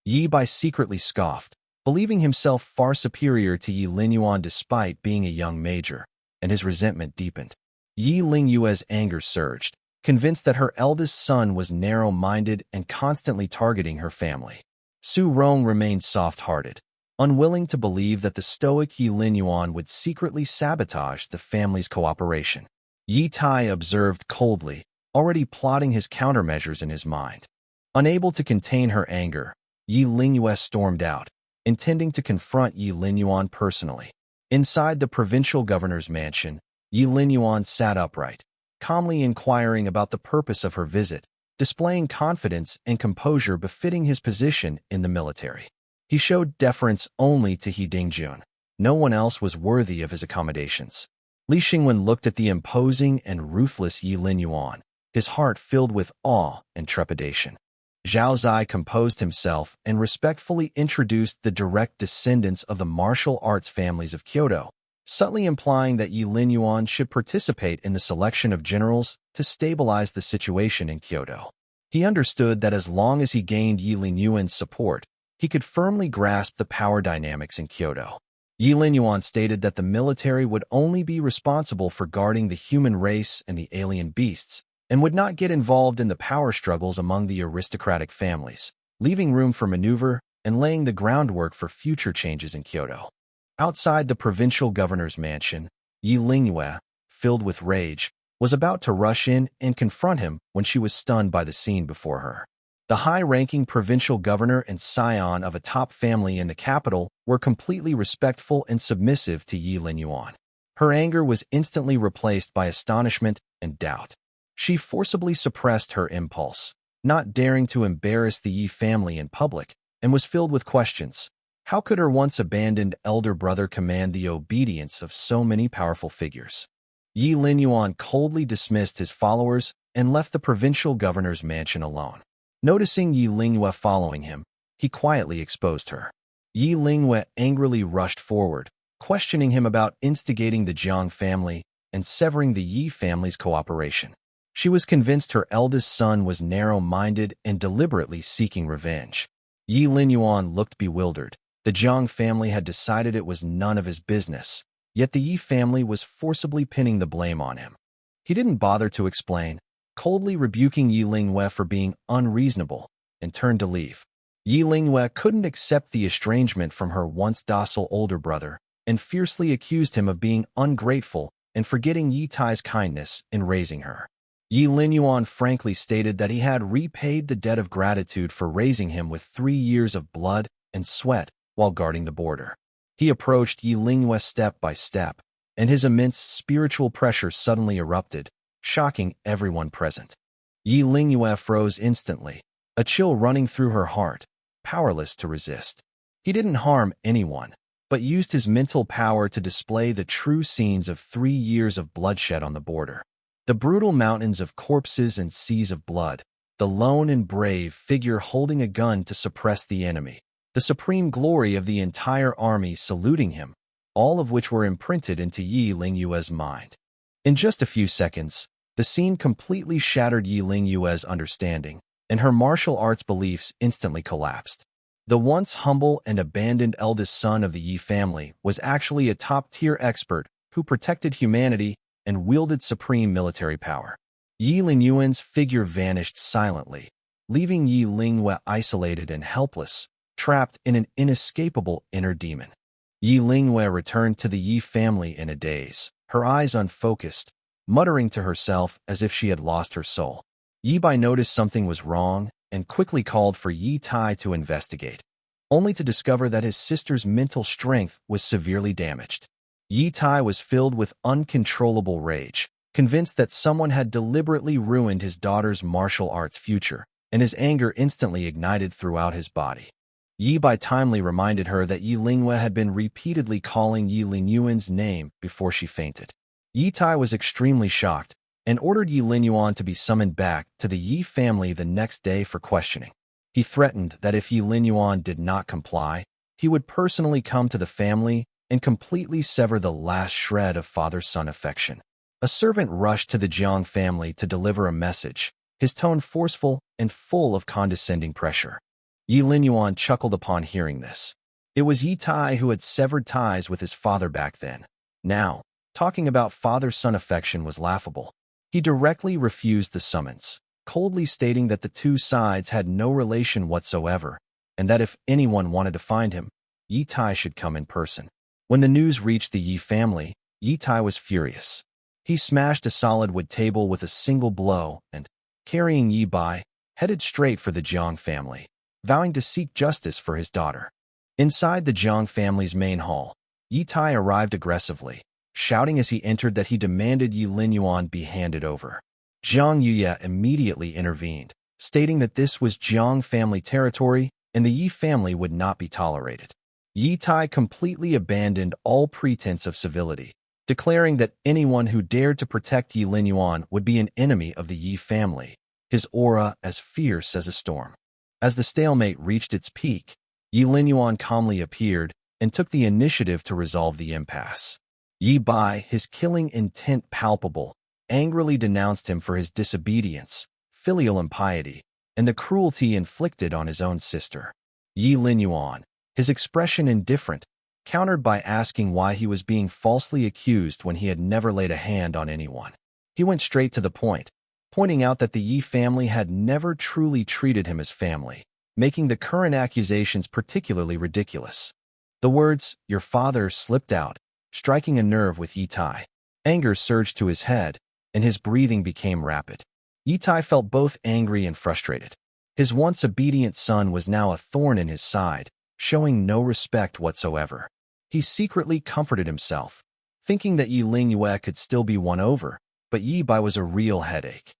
Speaker 1: Yi Bai secretly scoffed, believing himself far superior to Yi Linyuan despite being a young major, and his resentment deepened. Yi Lingyue's anger surged, convinced that her eldest son was narrow-minded and constantly targeting her family. Su Rong remained soft-hearted, unwilling to believe that the stoic Yi Linyuan would secretly sabotage the family's cooperation. Yi Tai observed coldly, already plotting his countermeasures in his mind. Unable to contain her anger, Yi Lingyue stormed out, intending to confront Yi Linyuan personally. Inside the provincial governor's mansion, Yi Linyuan sat upright, calmly inquiring about the purpose of her visit, displaying confidence and composure befitting his position in the military. He showed deference only to He Dingjun. No one else was worthy of his accommodations. Li Xingwen looked at the imposing and ruthless Yi Linyuan, his heart filled with awe and trepidation. Zhao Zai composed himself and respectfully introduced the direct descendants of the martial arts families of Kyoto, subtly implying that Yi Linyuan should participate in the selection of generals to stabilize the situation in Kyoto. He understood that as long as he gained Yi Linyuan's support, he could firmly grasp the power dynamics in Kyoto. Yi Linyuan stated that the military would only be responsible for guarding the human race and the alien beasts, and would not get involved in the power struggles among the aristocratic families, leaving room for maneuver and laying the groundwork for future changes in Kyoto. Outside the provincial governor's mansion, Yi Lingyue, filled with rage, was about to rush in and confront him when she was stunned by the scene before her. The high-ranking provincial governor and scion of a top family in the capital were completely respectful and submissive to Yi Linyuan. Her anger was instantly replaced by astonishment and doubt. She forcibly suppressed her impulse, not daring to embarrass the Yi family in public, and was filled with questions. How could her once abandoned elder brother command the obedience of so many powerful figures? Yi Linyuan coldly dismissed his followers and left the provincial governor's mansion alone. Noticing Yi Lingyue following him, he quietly exposed her. Yi Lingyue angrily rushed forward, questioning him about instigating the Jiang family and severing the Yi family's cooperation. She was convinced her eldest son was narrow-minded and deliberately seeking revenge. Yi Linyuan looked bewildered. The Jiang family had decided it was none of his business, yet the Yi family was forcibly pinning the blame on him. He didn't bother to explain, coldly rebuking Yi Lingyue for being unreasonable, and turned to leave. Yi Lingyue couldn't accept the estrangement from her once docile older brother and fiercely accused him of being ungrateful and forgetting Yi Tai's kindness in raising her. Yi Linyuan frankly stated that he had repaid the debt of gratitude for raising him with 3 years of blood and sweat while guarding the border. He approached Yi Lingyue step by step, and his immense spiritual pressure suddenly erupted, shocking everyone present. Yi Lingyue froze instantly, a chill running through her heart, powerless to resist. He didn't harm anyone, but used his mental power to display the true scenes of 3 years of bloodshed on the border. The brutal mountains of corpses and seas of blood, the lone and brave figure holding a gun to suppress the enemy, the supreme glory of the entire army saluting him, all of which were imprinted into Yi Lingyue's mind. In just a few seconds, the scene completely shattered Yi Lingyue's understanding, and her martial arts beliefs instantly collapsed. The once humble and abandoned eldest son of the Yi family was actually a top-tier expert who protected humanity and wielded supreme military power. Yi Linyuan's figure vanished silently, leaving Yi Lingyue isolated and helpless, trapped in an inescapable inner demon. Yi Lingyue returned to the Yi family in a daze, her eyes unfocused, muttering to herself as if she had lost her soul. Yi Bai noticed something was wrong and quickly called for Yi Tai to investigate, only to discover that his sister's mental strength was severely damaged. Yi Tai was filled with uncontrollable rage, convinced that someone had deliberately ruined his daughter's martial arts future, and his anger instantly ignited throughout his body. Yi Bai timely reminded her that Yi Lingyue had been repeatedly calling Yi Linyuan's name before she fainted. Yi Tai was extremely shocked and ordered Yi Linyuan to be summoned back to the Yi family the next day for questioning. He threatened that if Yi Linyuan did not comply, he would personally come to the family and completely sever the last shred of father-son affection. A servant rushed to the Jiang family to deliver a message, his tone forceful and full of condescending pressure. Yi Linyuan chuckled upon hearing this. It was Yi Tai who had severed ties with his father back then. Now, talking about father-son affection was laughable. He directly refused the summons, coldly stating that the two sides had no relation whatsoever, and that if anyone wanted to find him, Yi Tai should come in person. When the news reached the Yi family, Yi Tai was furious. He smashed a solid wood table with a single blow and, carrying Yi Bai, headed straight for the Jiang family, vowing to seek justice for his daughter. Inside the Jiang family's main hall, Yi Tai arrived aggressively, shouting as he entered that he demanded Yi Linyuan be handed over. Jiang Yuye immediately intervened, stating that this was Jiang family territory and the Yi family would not be tolerated. Yi Tai completely abandoned all pretense of civility, declaring that anyone who dared to protect Yi Linyuan would be an enemy of the Yi family, his aura as fierce as a storm. As the stalemate reached its peak, Yi Linyuan calmly appeared and took the initiative to resolve the impasse. Yi Bai, his killing intent palpable, angrily denounced him for his disobedience, filial impiety, and the cruelty inflicted on his own sister. Yi Linyuan, his expression indifferent, countered by asking why he was being falsely accused when he had never laid a hand on anyone. He went straight to the point, pointing out that the Yi family had never truly treated him as family, making the current accusations particularly ridiculous. The words, "your father," slipped out, striking a nerve with Yi Tai. Anger surged to his head, and his breathing became rapid. Yi Tai felt both angry and frustrated. His once obedient son was now a thorn in his side, showing no respect whatsoever. He secretly comforted himself, thinking that Yi Lingyue could still be won over, but Yi Bai was a real headache.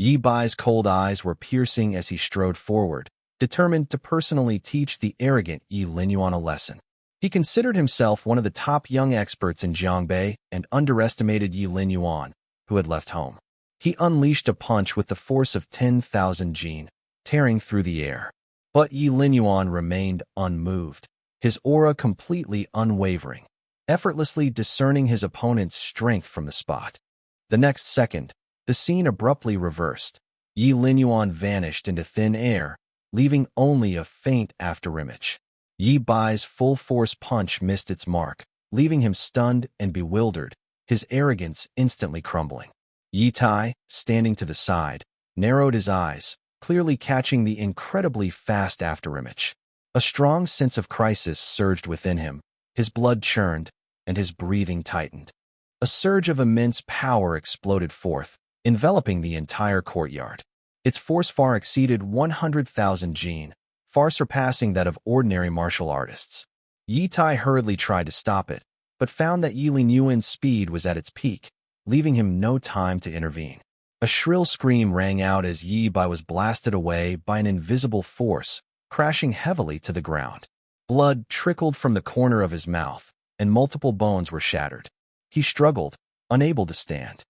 Speaker 1: Yi Bai's cold eyes were piercing as he strode forward, determined to personally teach the arrogant Yi Linyuan a lesson. He considered himself one of the top young experts in Jiangbei and underestimated Yi Linyuan, who had left home. He unleashed a punch with the force of 10,000 jin, tearing through the air. But Yi Linyuan remained unmoved, his aura completely unwavering, effortlessly discerning his opponent's strength from the spot. The next second, the scene abruptly reversed. Yi Linyuan vanished into thin air, leaving only a faint afterimage. Yi Bai's full-force punch missed its mark, leaving him stunned and bewildered, his arrogance instantly crumbling. Yi Tai, standing to the side, narrowed his eyes, clearly catching the incredibly fast afterimage. A strong sense of crisis surged within him, his blood churned, and his breathing tightened. A surge of immense power exploded forth, enveloping the entire courtyard. Its force far exceeded 100,000 jin, far surpassing that of ordinary martial artists. Yi Tai hurriedly tried to stop it, but found that Yi Linyuan's speed was at its peak, leaving him no time to intervene. A shrill scream rang out as Yi Bai was blasted away by an invisible force, crashing heavily to the ground. Blood trickled from the corner of his mouth, and multiple bones were shattered. He struggled, unable to stand.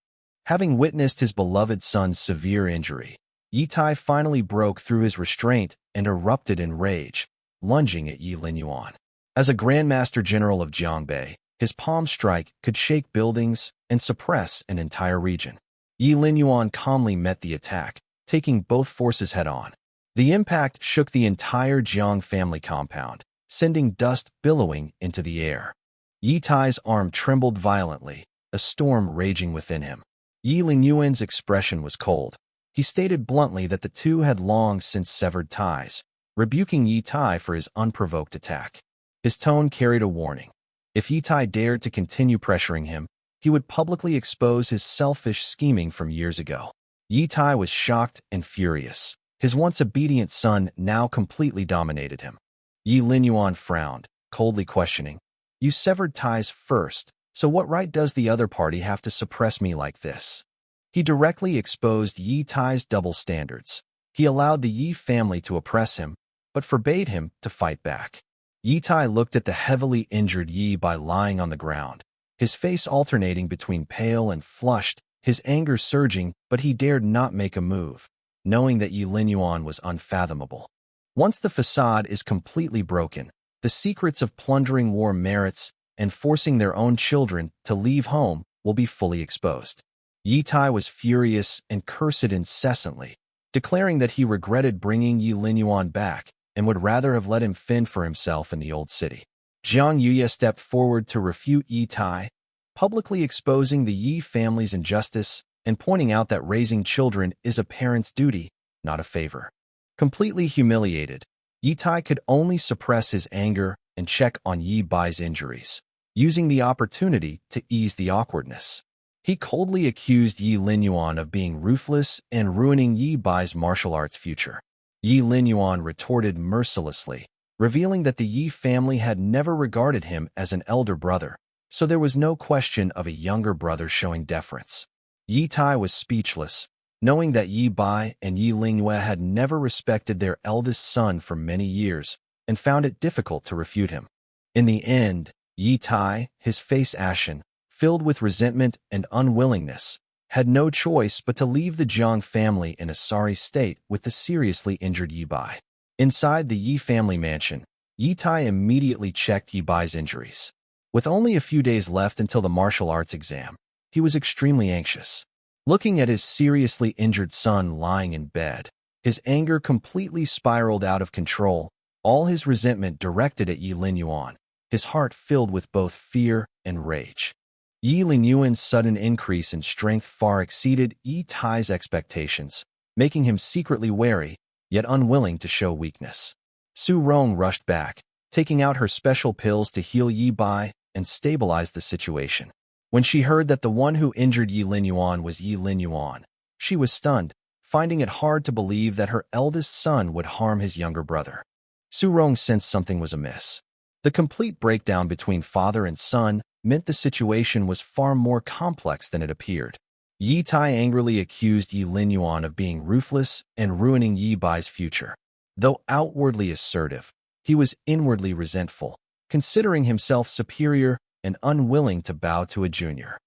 Speaker 1: Having witnessed his beloved son's severe injury, Yi Tai finally broke through his restraint and erupted in rage, lunging at Yi Linyuan. As a Grandmaster General of Jiangbei, his palm strike could shake buildings and suppress an entire region. Yi Linyuan calmly met the attack, taking both forces head-on. The impact shook the entire Jiang family compound, sending dust billowing into the air. Yi Tai's arm trembled violently, a storm raging within him. Yi Linyuan's expression was cold. He stated bluntly that the two had long since severed ties, rebuking Yi Tai for his unprovoked attack. His tone carried a warning. If Yi Tai dared to continue pressuring him, he would publicly expose his selfish scheming from years ago. Yi Tai was shocked and furious. His once obedient son now completely dominated him. Yi Linyuan frowned, coldly questioning, "You severed ties first, so what right does the other party have to suppress me like this?" He directly exposed Yi Tai's double standards. He allowed the Yi family to oppress him, but forbade him to fight back. Yi Tai looked at the heavily injured Yi Bai lying on the ground, his face alternating between pale and flushed, his anger surging, but he dared not make a move, knowing that Yi Linyuan was unfathomable. Once the facade is completely broken, the secrets of plundering war merits and forcing their own children to leave home will be fully exposed. Yi Tai was furious and cursed incessantly, declaring that he regretted bringing Yi Linyuan back and would rather have let him fend for himself in the old city. Jiang Yuya stepped forward to refute Yi Tai, publicly exposing the Yi family's injustice and pointing out that raising children is a parent's duty, not a favor. Completely humiliated, Yi Tai could only suppress his anger and check on Yi Bai's injuries, using the opportunity to ease the awkwardness. He coldly accused Yi Linyuan of being ruthless and ruining Yi Bai's martial arts future. Yi Linyuan retorted mercilessly, revealing that the Yi family had never regarded him as an elder brother, so there was no question of a younger brother showing deference. Yi Tai was speechless, knowing that Yi Bai and Yi Lingyue had never respected their eldest son for many years and found it difficult to refute him. In the end, Yi Tai, his face ashen, filled with resentment and unwillingness, had no choice but to leave the Jiang family in a sorry state with the seriously injured Yi Bai. Inside the Yi family mansion, Yi Tai immediately checked Yi Bai's injuries. With only a few days left until the martial arts exam, he was extremely anxious. Looking at his seriously injured son lying in bed, his anger completely spiraled out of control, all his resentment directed at Yi Linyuan, his heart filled with both fear and rage. Yi Linyuan's sudden increase in strength far exceeded Yi Tai's expectations, making him secretly wary, yet unwilling to show weakness. Su Rong rushed back, taking out her special pills to heal Yi Bai and stabilize the situation. When she heard that the one who injured Yi Linyuan was Yi Linyuan, she was stunned, finding it hard to believe that her eldest son would harm his younger brother. Su Rong sensed something was amiss. The complete breakdown between father and son meant the situation was far more complex than it appeared. Yi Tai angrily accused Yi Linyuan of being ruthless and ruining Yi Bai's future. Though outwardly assertive, he was inwardly resentful, considering himself superior and unwilling to bow to a junior.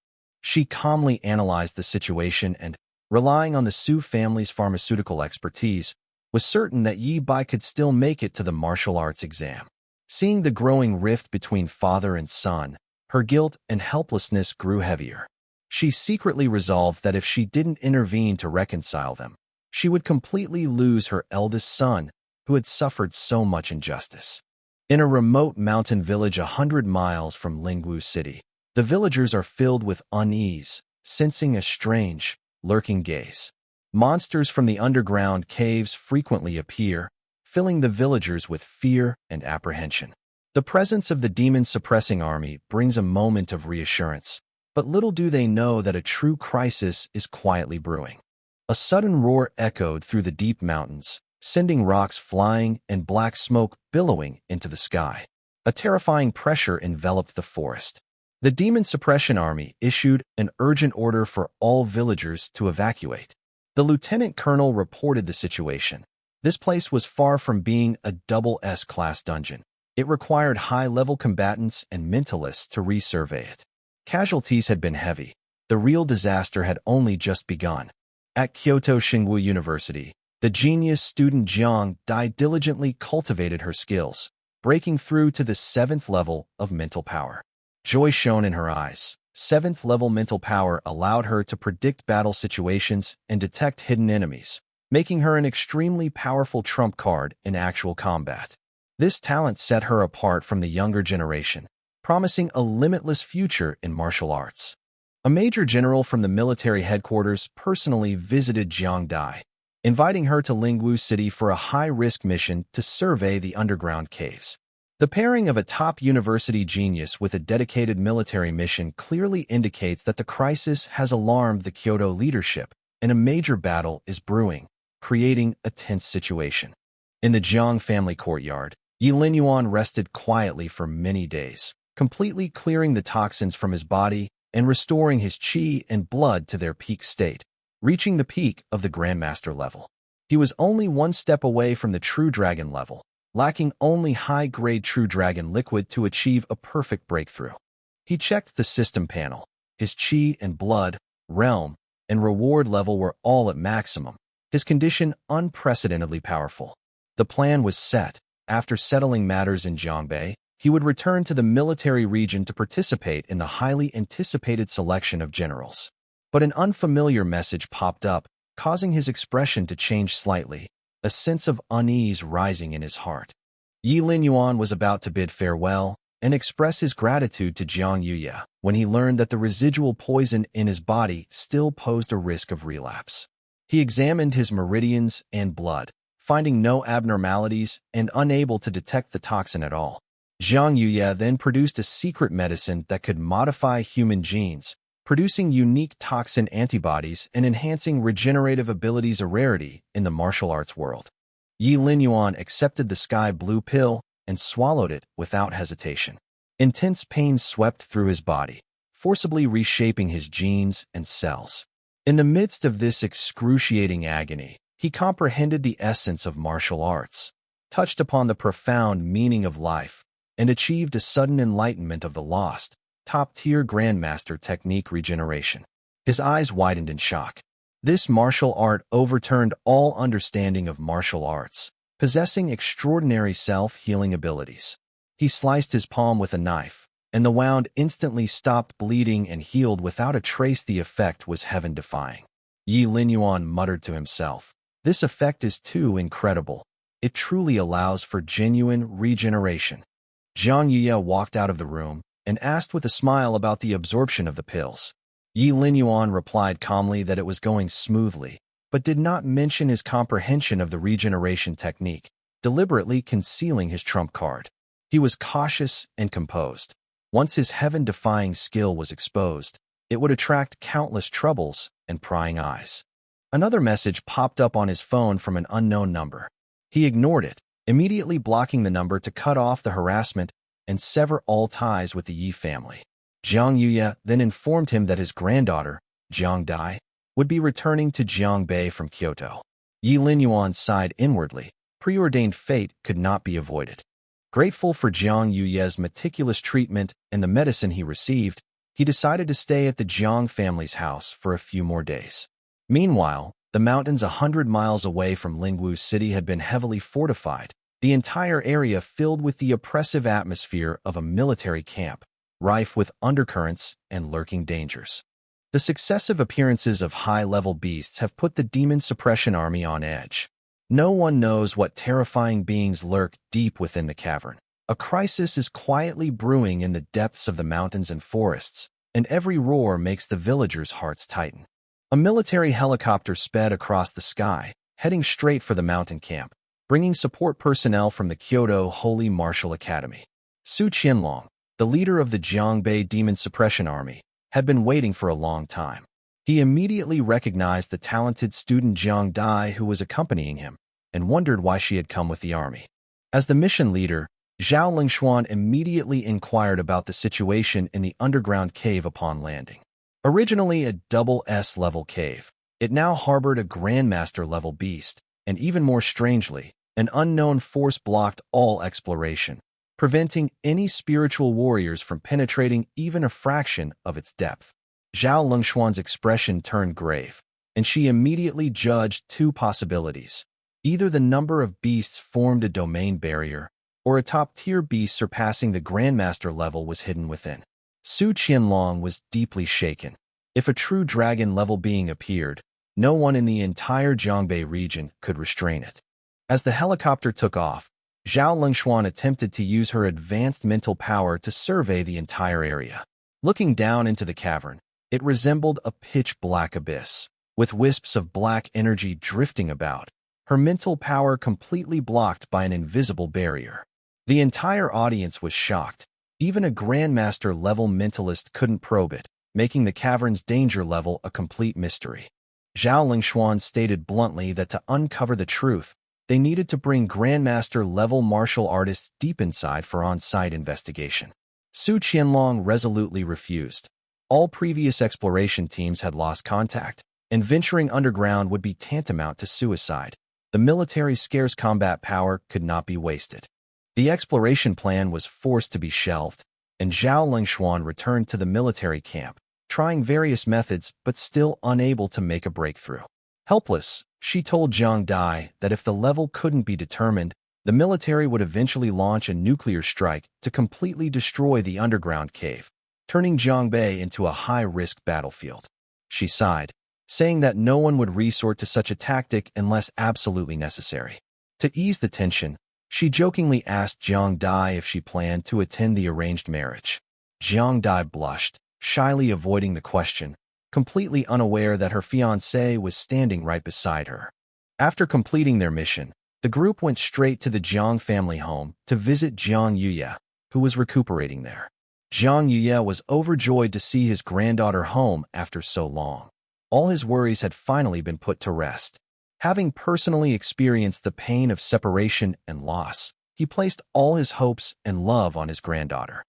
Speaker 1: She calmly analyzed the situation and, relying on the Su family's pharmaceutical expertise, was certain that Yi Bai could still make it to the martial arts exam. Seeing the growing rift between father and son, her guilt and helplessness grew heavier. She secretly resolved that if she didn't intervene to reconcile them, she would completely lose her eldest son, who had suffered so much injustice. In a remote mountain village 100 miles from Lingwu City, the villagers are filled with unease, sensing a strange, lurking gaze. Monsters from the underground caves frequently appear, filling the villagers with fear and apprehension. The presence of the demon-suppressing army brings a moment of reassurance, but little do they know that a true crisis is quietly brewing. A sudden roar echoed through the deep mountains, sending rocks flying and black smoke billowing into the sky. A terrifying pressure enveloped the forest. The demon suppression army issued an urgent order for all villagers to evacuate. The lieutenant colonel reported the situation. This place was far from being a double S-class dungeon. It required high-level combatants and mentalists to resurvey it. Casualties had been heavy. The real disaster had only just begun. At Kyoto Xinghua University, the genius student Jiang Dai diligently cultivated her skills, breaking through to the 7th level of mental power. Joy shone in her eyes. 7th level mental power allowed her to predict battle situations and detect hidden enemies, making her an extremely powerful trump card in actual combat. This talent set her apart from the younger generation, promising a limitless future in martial arts. A major general from the military headquarters personally visited Jiang Dai, inviting her to Lingwu City for a high-risk mission to survey the underground caves. The pairing of a top university genius with a dedicated military mission clearly indicates that the crisis has alarmed the Kyoto leadership, and a major battle is brewing, creating a tense situation. In the Jiang family courtyard, Yi Linyuan rested quietly for many days, completely clearing the toxins from his body and restoring his qi and blood to their peak state, reaching the peak of the Grandmaster level. He was only one step away from the True Dragon level, lacking only high-grade True Dragon liquid to achieve a perfect breakthrough. He checked the system panel. His qi and blood, realm, and reward level were all at maximum, his condition unprecedentedly powerful. The plan was set. After settling matters in Jiangbei, he would return to the military region to participate in the highly anticipated selection of generals. But an unfamiliar message popped up, causing his expression to change slightly, a sense of unease rising in his heart. Yi Linyuan was about to bid farewell and express his gratitude to Jiang Yuya when he learned that the residual poison in his body still posed a risk of relapse. He examined his meridians and blood, finding no abnormalities and unable to detect the toxin at all. Jiang Yuya then produced a secret medicine that could modify human genes, producing unique toxin antibodies and enhancing regenerative abilities, a rarity in the martial arts world. Yi Linyuan accepted the sky blue pill and swallowed it without hesitation. Intense pain swept through his body, forcibly reshaping his genes and cells. In the midst of this excruciating agony, he comprehended the essence of martial arts, touched upon the profound meaning of life, and achieved a sudden enlightenment of the lost, top-tier Grandmaster technique regeneration. His eyes widened in shock. This martial art overturned all understanding of martial arts, possessing extraordinary self-healing abilities. He sliced his palm with a knife, and the wound instantly stopped bleeding and healed without a trace. The effect was heaven-defying. Yi Linyuan muttered to himself, "This effect is too incredible. It truly allows for genuine regeneration." Jiang Yuya walked out of the room and asked with a smile about the absorption of the pills. Yi Linyuan replied calmly that it was going smoothly, but did not mention his comprehension of the regeneration technique, deliberately concealing his trump card. He was cautious and composed. Once his heaven-defying skill was exposed, it would attract countless troubles and prying eyes. Another message popped up on his phone from an unknown number. He ignored it, immediately blocking the number to cut off the harassment and sever all ties with the Yi family. Jiang Yuya then informed him that his granddaughter, Jiang Dai, would be returning to Jiangbei from Kyoto. Yi Linyuan sighed inwardly. Preordained fate could not be avoided. Grateful for Jiang Yuye's meticulous treatment and the medicine he received, he decided to stay at the Jiang family's house for a few more days. Meanwhile, the mountains 100 miles away from Lingwu City had been heavily fortified, the entire area filled with the oppressive atmosphere of a military camp, rife with undercurrents and lurking dangers. The successive appearances of high-level beasts have put the Demon Suppression Army on edge. No one knows what terrifying beings lurk deep within the cavern. A crisis is quietly brewing in the depths of the mountains and forests, and every roar makes the villagers' hearts tighten. A military helicopter sped across the sky, heading straight for the mountain camp, bringing support personnel from the Kyoto Holy Martial Academy. Su Qianlong, the leader of the Jiangbei Demon Suppression Army, had been waiting for a long time. He immediately recognized the talented student Jiang Dai who was accompanying him, and wondered why she had come with the army. As the mission leader, Zhao Lingshuan immediately inquired about the situation in the underground cave upon landing. Originally a double S-level cave, it now harbored a Grandmaster-level beast, and even more strangely, an unknown force blocked all exploration, preventing any spiritual warriors from penetrating even a fraction of its depth. Zhao Lingshuan's expression turned grave, and she immediately judged two possibilities. Either the number of beasts formed a domain barrier, or a top-tier beast surpassing the Grandmaster level was hidden within. Su Qianlong was deeply shaken. If a true dragon-level being appeared, no one in the entire Jiangbei region could restrain it. As the helicopter took off, Zhao Lingshuan attempted to use her advanced mental power to survey the entire area. Looking down into the cavern, it resembled a pitch-black abyss, with wisps of black energy drifting about, her mental power completely blocked by an invisible barrier. The entire audience was shocked. Even a Grandmaster-level mentalist couldn't probe it, making the cavern's danger level a complete mystery. Zhao Lingshuan stated bluntly that to uncover the truth, they needed to bring Grandmaster-level martial artists deep inside for on-site investigation. Su Qianlong resolutely refused. All previous exploration teams had lost contact, and venturing underground would be tantamount to suicide. The military's scarce combat power could not be wasted. The exploration plan was forced to be shelved, and Zhao Lingshuan returned to the military camp, trying various methods but still unable to make a breakthrough. Helpless, she told Jiang Dai that if the level couldn't be determined, the military would eventually launch a nuclear strike to completely destroy the underground cave, turning Jiangbei into a high-risk battlefield. She sighed, saying that no one would resort to such a tactic unless absolutely necessary. To ease the tension, she jokingly asked Jiang Dai if she planned to attend the arranged marriage. Jiang Dai blushed, shyly avoiding the question, completely unaware that her fiancé was standing right beside her. After completing their mission, the group went straight to the Jiang family home to visit Jiang Yuye, who was recuperating there. Jiang Yuye was overjoyed to see his granddaughter home after so long. All his worries had finally been put to rest. Having personally experienced the pain of separation and loss, he placed all his hopes and love on his granddaughter.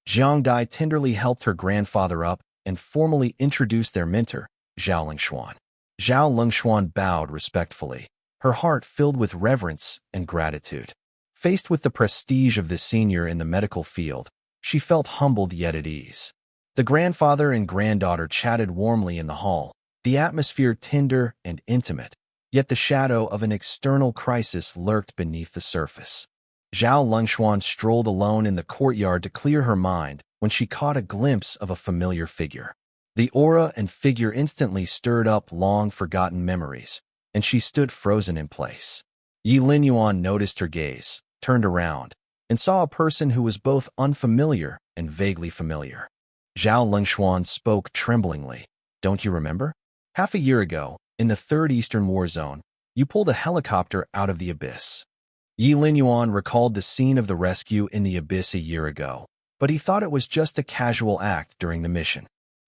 Speaker 1: Jiang Dai tenderly helped her grandfather up and formally introduced their mentor, Zhao Lingshuan. Zhao Lingshuan bowed respectfully, her heart filled with reverence and gratitude. Faced with the prestige of this senior in the medical field, she felt humbled yet at ease. The grandfather and granddaughter chatted warmly in the hall, the atmosphere tender and intimate, yet the shadow of an external crisis lurked beneath the surface. Zhao Lingshuan strolled alone in the courtyard to clear her mind when she caught a glimpse of a familiar figure. The aura and figure instantly stirred up long-forgotten memories, and she stood frozen in place. Yi Linyuan noticed her gaze, turned around, and saw a person who was both unfamiliar and vaguely familiar. Zhao Lingshuan spoke tremblingly. "Don't you remember? Half a year ago, in the Third Eastern War Zone, you pulled a helicopter out of the abyss." Yi Linyuan recalled the scene of the rescue in the abyss a year ago, but he thought it was just a casual act during the mission.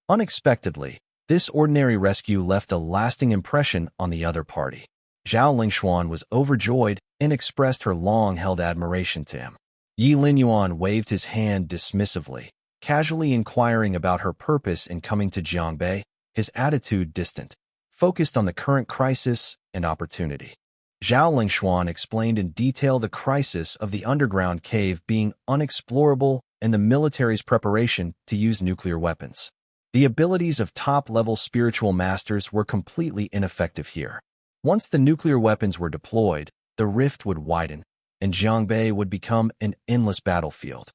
Speaker 1: Unexpectedly, this ordinary rescue left a lasting impression on the other party. Zhao Lingshuan was overjoyed and expressed her long-held admiration to him. Yi Linyuan waved his hand dismissively, casually inquiring about her purpose in coming to Jiangbei. his attitude distant, focused on the current crisis and opportunity. Zhao Lingshuan explained in detail the crisis of the underground cave being unexplorable and the military's preparation to use nuclear weapons. The abilities of top-level spiritual masters were completely ineffective here. Once the nuclear weapons were deployed, the rift would widen, and Jiangbei would become an endless battlefield.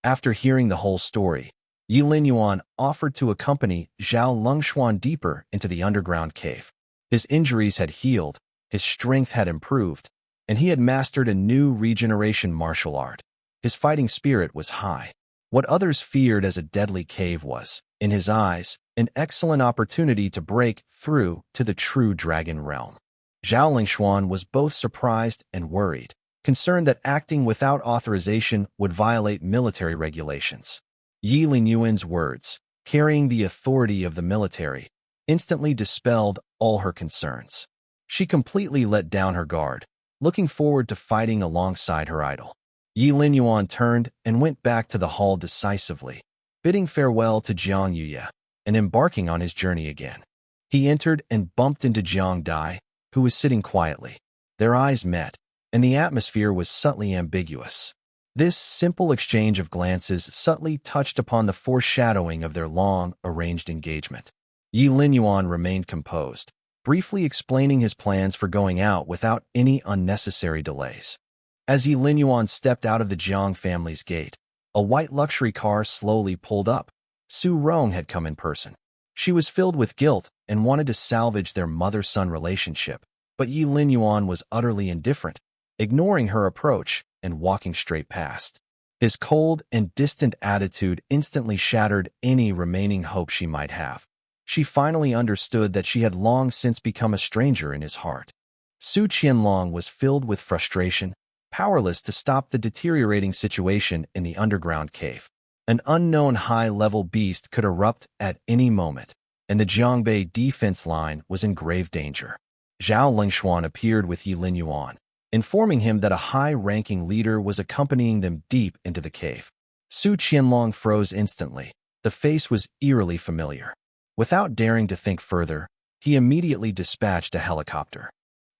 Speaker 1: After hearing the whole story, Yi Linyuan offered to accompany Zhao Lingshuan deeper into the underground cave. His injuries had healed, his strength had improved, and he had mastered a new regeneration martial art. His fighting spirit was high. What others feared as a deadly cave was, in his eyes, an excellent opportunity to break through to the true dragon realm. Zhao Lingshuan was both surprised and worried, concerned that acting without authorization would violate military regulations. Yi Linyuan's words, carrying the authority of the military, instantly dispelled all her concerns. She completely let down her guard, looking forward to fighting alongside her idol. Yi Linyuan turned and went back to the hall decisively, bidding farewell to Jiang Yuya and embarking on his journey again. He entered and bumped into Jiang Dai, who was sitting quietly. Their eyes met, and the atmosphere was subtly ambiguous. This simple exchange of glances subtly touched upon the foreshadowing of their long-arranged engagement. Yi Linyuan remained composed, briefly explaining his plans for going out without any unnecessary delays. As Yi Linyuan stepped out of the Jiang family's gate, a white luxury car slowly pulled up. Su Rong had come in person. She was filled with guilt and wanted to salvage their mother-son relationship, but Yi Linyuan was utterly indifferent, ignoring her approach and walking straight past. His cold and distant attitude instantly shattered any remaining hope she might have. She finally understood that she had long since become a stranger in his heart. Su Qianlong was filled with frustration, powerless to stop the deteriorating situation in the underground cave. An unknown high-level beast could erupt at any moment, and the Jiangbei defense line was in grave danger. Zhao Lingshuan appeared with Yi Linyuan, informing him that a high-ranking leader was accompanying them deep into the cave. Su Qianlong froze instantly. The face was eerily familiar. Without daring to think further, he immediately dispatched a helicopter.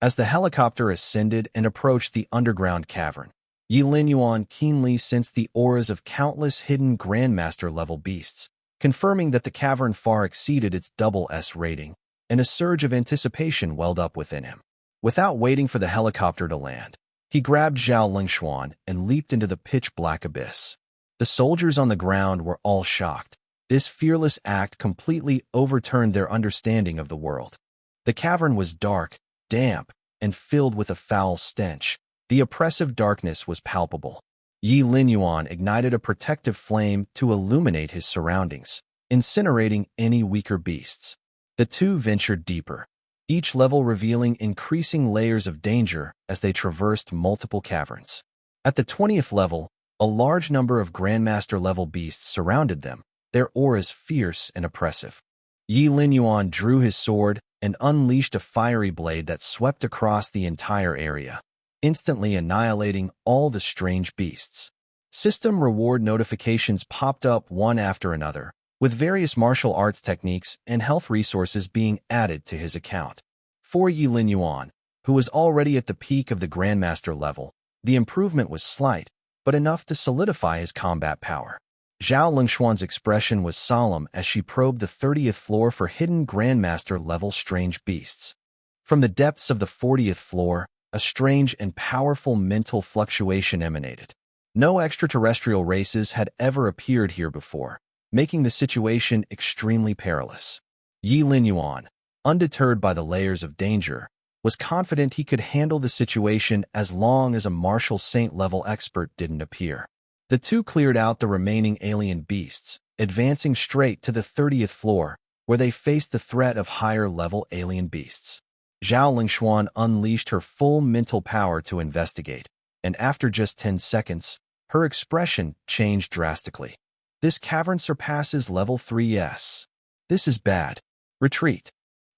Speaker 1: As the helicopter ascended and approached the underground cavern, Yi Linyuan keenly sensed the auras of countless hidden Grandmaster-level beasts, confirming that the cavern far exceeded its SS rating, and a surge of anticipation welled up within him. Without waiting for the helicopter to land, he grabbed Zhao Lingshuan and leaped into the pitch-black abyss. The soldiers on the ground were all shocked. This fearless act completely overturned their understanding of the world. The cavern was dark, damp, and filled with a foul stench. The oppressive darkness was palpable. Yi Linyuan ignited a protective flame to illuminate his surroundings, incinerating any weaker beasts. The two ventured deeper, each level revealing increasing layers of danger as they traversed multiple caverns. At the 20th level, a large number of Grandmaster-level beasts surrounded them, their auras fierce and oppressive. Yi Linyuan drew his sword and unleashed a fiery blade that swept across the entire area, instantly annihilating all the strange beasts. System reward notifications popped up one after another, with various martial arts techniques and health resources being added to his account. For Yi Linyuan, who was already at the peak of the Grandmaster level, the improvement was slight, but enough to solidify his combat power. Zhao Lingshuan's expression was solemn as she probed the 30th floor for hidden Grandmaster-level strange beasts. From the depths of the 40th floor, a strange and powerful mental fluctuation emanated. No extraterrestrial races had ever appeared here before, making the situation extremely perilous. Yi Linyuan, undeterred by the layers of danger, was confident he could handle the situation as long as a martial saint-level expert didn't appear. The two cleared out the remaining alien beasts, advancing straight to the 30th floor, where they faced the threat of higher-level alien beasts. Zhao Lingshuan unleashed her full mental power to investigate, and after just 10 seconds, her expression changed drastically. This cavern surpasses level 3S. This is bad. Retreat.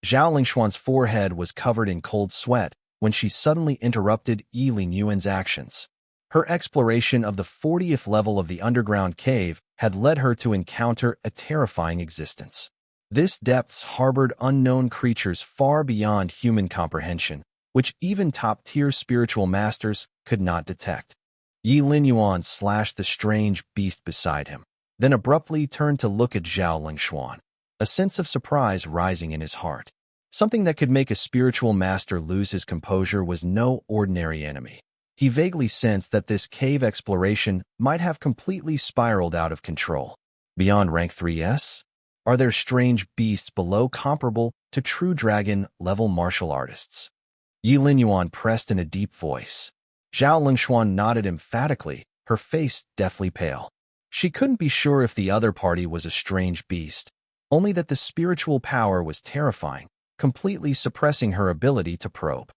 Speaker 1: Zhao Lingshuan's forehead was covered in cold sweat when she suddenly interrupted Yi Linyuan's actions. Her exploration of the 40th level of the underground cave had led her to encounter a terrifying existence. This depths harbored unknown creatures far beyond human comprehension, which even top-tier spiritual masters could not detect. Yi Linyuan slashed the strange beast beside him, then abruptly turned to look at Zhao Lingshuan, a sense of surprise rising in his heart. Something that could make a spiritual master lose his composure was no ordinary enemy. He vaguely sensed that this cave exploration might have completely spiraled out of control. Beyond rank 3S? Are there strange beasts below comparable to true dragon-level martial artists? Yi Linyuan pressed in a deep voice. Zhao Lingshuan nodded emphatically, her face deathly pale. She couldn't be sure if the other party was a strange beast, only that the spiritual power was terrifying, completely suppressing her ability to probe.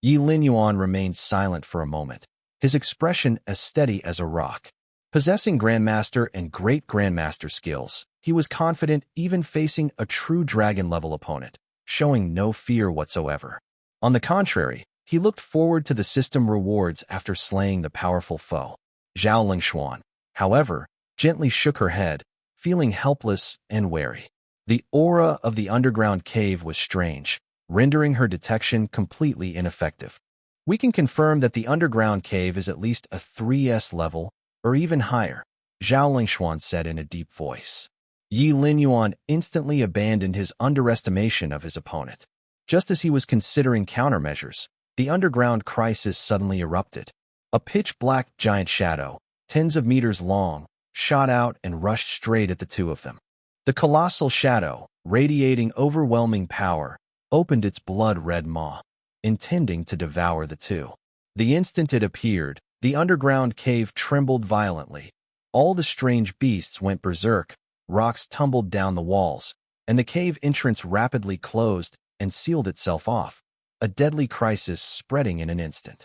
Speaker 1: Yi Linyuan remained silent for a moment, his expression as steady as a rock. Possessing Grandmaster and Great Grandmaster skills, he was confident even facing a true dragon-level opponent, showing no fear whatsoever. On the contrary, he looked forward to the system rewards after slaying the powerful foe. Zhao Lingshuan, however, gently shook her head, feeling helpless and wary. The aura of the underground cave was strange, rendering her detection completely ineffective. We can confirm that the underground cave is at least a 3S level, or even higher, Zhao Lingshuan said in a deep voice. Yi Linyuan instantly abandoned his underestimation of his opponent. Just as he was considering countermeasures, the underground crisis suddenly erupted. A pitch-black giant shadow, tens of meters long, shot out and rushed straight at the two of them. The colossal shadow, radiating overwhelming power, opened its blood-red maw, intending to devour the two. The instant it appeared, the underground cave trembled violently. All the strange beasts went berserk, rocks tumbled down the walls, and the cave entrance rapidly closed and sealed itself off, a deadly crisis spreading in an instant.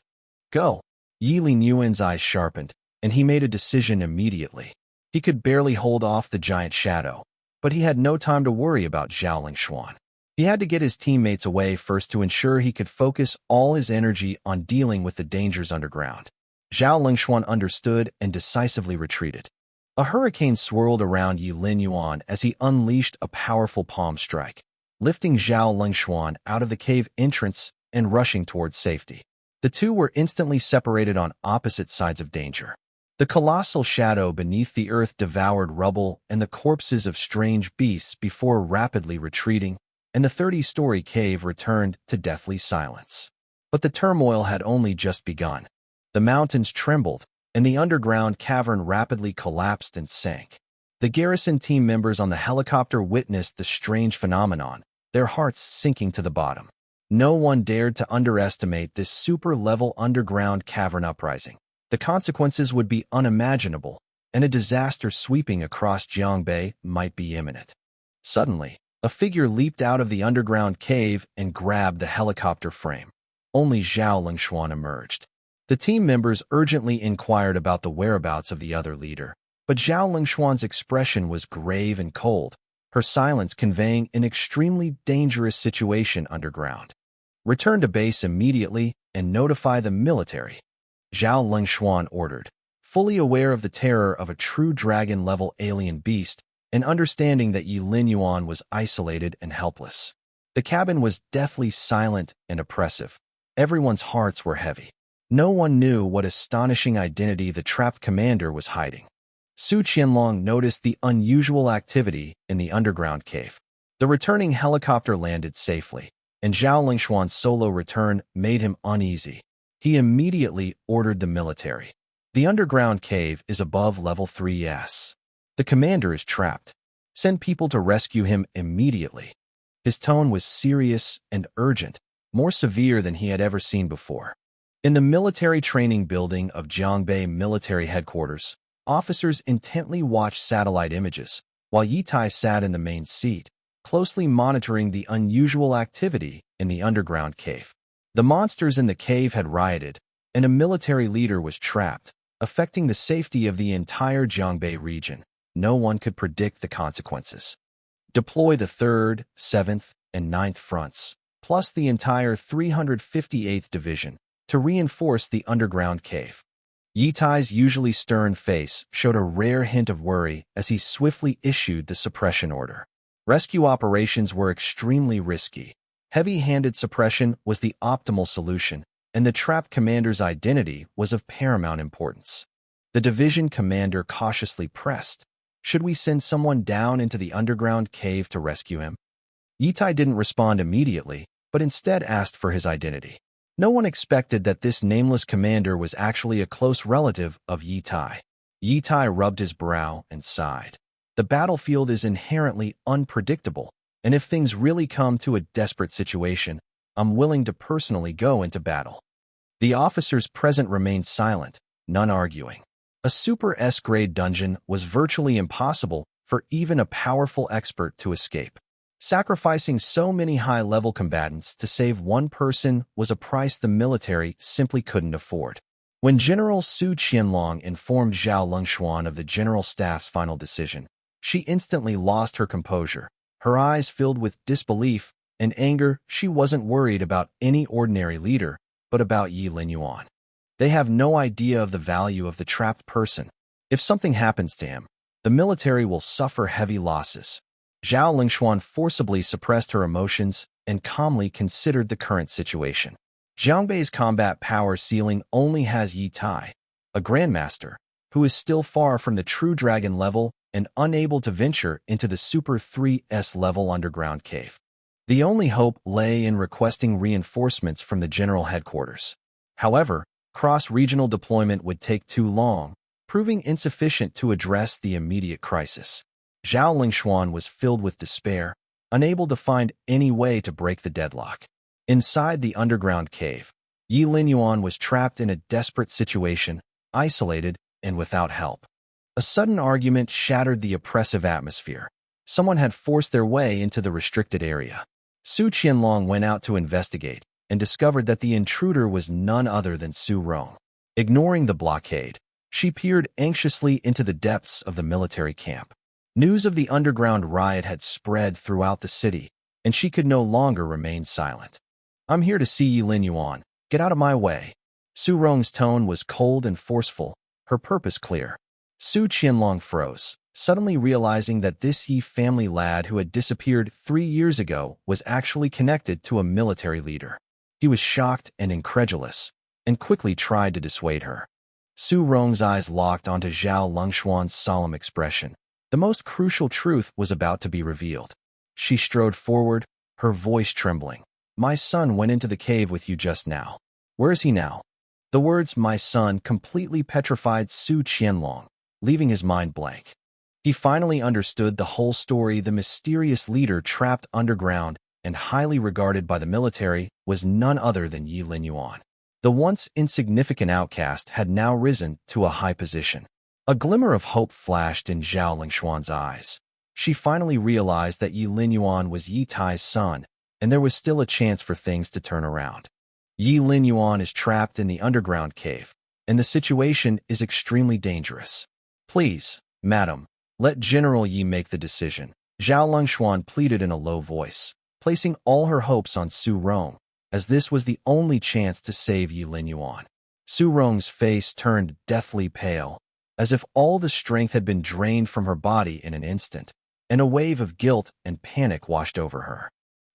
Speaker 1: Go! Yi Linyuan's eyes sharpened, and he made a decision immediately. He could barely hold off the giant shadow, but he had no time to worry about Zhao Lingshuan. He had to get his teammates away first to ensure he could focus all his energy on dealing with the dangers underground. Zhao Lingshuan understood and decisively retreated. A hurricane swirled around Yi Linyuan as he unleashed a powerful palm strike, lifting Zhao Lingshuan out of the cave entrance and rushing towards safety. The two were instantly separated on opposite sides of danger. The colossal shadow beneath the earth devoured rubble and the corpses of strange beasts before rapidly retreating, and the 30-story cave returned to deathly silence. But the turmoil had only just begun. The mountains trembled, and the underground cavern rapidly collapsed and sank. The garrison team members on the helicopter witnessed the strange phenomenon, their hearts sinking to the bottom. No one dared to underestimate this super-level underground cavern uprising. The consequences would be unimaginable, and a disaster sweeping across Jiangbei might be imminent. Suddenly, a figure leaped out of the underground cave and grabbed the helicopter frame. Only Zhao Lingshuan emerged. The team members urgently inquired about the whereabouts of the other leader, but Zhao Lingshuan's expression was grave and cold, her silence conveying an extremely dangerous situation underground. Return to base immediately and notify the military, Zhao Lingshuan ordered, fully aware of the terror of a true dragon-level alien beast and understanding that Yi Linyuan was isolated and helpless. The cabin was deathly silent and oppressive. Everyone's hearts were heavy. No one knew what astonishing identity the trapped commander was hiding. Su Qianlong noticed the unusual activity in the underground cave. The returning helicopter landed safely, and Zhao Lingshuan's solo return made him uneasy. He immediately ordered the military. The underground cave is above level 3S. The commander is trapped. Send people to rescue him immediately. His tone was serious and urgent, more severe than he had ever seen before. In the military training building of Jiangbei Military Headquarters, officers intently watched satellite images, while Yitai sat in the main seat, closely monitoring the unusual activity in the underground cave. The monsters in the cave had rioted, and a military leader was trapped, affecting the safety of the entire Jiangbei region. No one could predict the consequences. Deploy the 3rd, 7th, and 9th fronts, plus the entire 358th Division, to reinforce the underground cave. Yitai's usually stern face showed a rare hint of worry as he swiftly issued the suppression order. Rescue operations were extremely risky. Heavy-handed suppression was the optimal solution, and the trapped commander's identity was of paramount importance. The division commander cautiously pressed. Should we send someone down into the underground cave to rescue him? Yitai didn't respond immediately, but instead asked for his identity. No one expected that this nameless commander was actually a close relative of Yitai. Yitai rubbed his brow and sighed. The battlefield is inherently unpredictable, and if things really come to a desperate situation, I'm willing to personally go into battle. The officers present remained silent, none arguing. A Super S-grade dungeon was virtually impossible for even a powerful expert to escape. Sacrificing so many high-level combatants to save one person was a price the military simply couldn't afford. When General Su Qianlong informed Zhao Lengxuan of the General Staff's final decision, she instantly lost her composure. Her eyes filled with disbelief and anger. She wasn't worried about any ordinary leader, but about Yi Linyuan. They have no idea of the value of the trapped person. If something happens to him, the military will suffer heavy losses. Zhao Lengxuan forcibly suppressed her emotions and calmly considered the current situation. Zhongbei's combat power ceiling only has Yi Tai, a grandmaster, who is still far from the true dragon level and unable to venture into the Super 3S level underground cave. The only hope lay in requesting reinforcements from the general headquarters. However, cross-regional deployment would take too long, proving insufficient to address the immediate crisis. Zhao Lengxuan was filled with despair, unable to find any way to break the deadlock. Inside the underground cave, Yi Linyuan was trapped in a desperate situation, isolated and without help. A sudden argument shattered the oppressive atmosphere. Someone had forced their way into the restricted area. Su Qianlong went out to investigate and discovered that the intruder was none other than Su Rong. Ignoring the blockade, she peered anxiously into the depths of the military camp. News of the underground riot had spread throughout the city, and she could no longer remain silent. "I'm here to see Yi Linyuan. Get out of my way." Su Rong's tone was cold and forceful, her purpose clear. Su Qianlong froze, suddenly realizing that this Yi family lad who had disappeared 3 years ago was actually connected to a military leader. He was shocked and incredulous, and quickly tried to dissuade her. Su Rong's eyes locked onto Zhao Lengxuan's solemn expression. The most crucial truth was about to be revealed. She strode forward, her voice trembling. "My son went into the cave with you just now. Where is he now?" The words "my son" completely petrified Su Qianlong, leaving his mind blank. He finally understood the whole story. The mysterious leader trapped underground and highly regarded by the military was none other than Yi Linyuan. The once insignificant outcast had now risen to a high position. A glimmer of hope flashed in Zhao Lengxuan's eyes. She finally realized that Yi Linyuan was Yi Tai's son, and there was still a chance for things to turn around. Yi Linyuan is trapped in the underground cave, and the situation is extremely dangerous. "Please, madam, let General Yi make the decision," Zhao Lengxuan pleaded in a low voice, placing all her hopes on Su Rong, as this was the only chance to save Yi Linyuan. Su Rong's face turned deathly pale, as if all the strength had been drained from her body in an instant, and a wave of guilt and panic washed over her.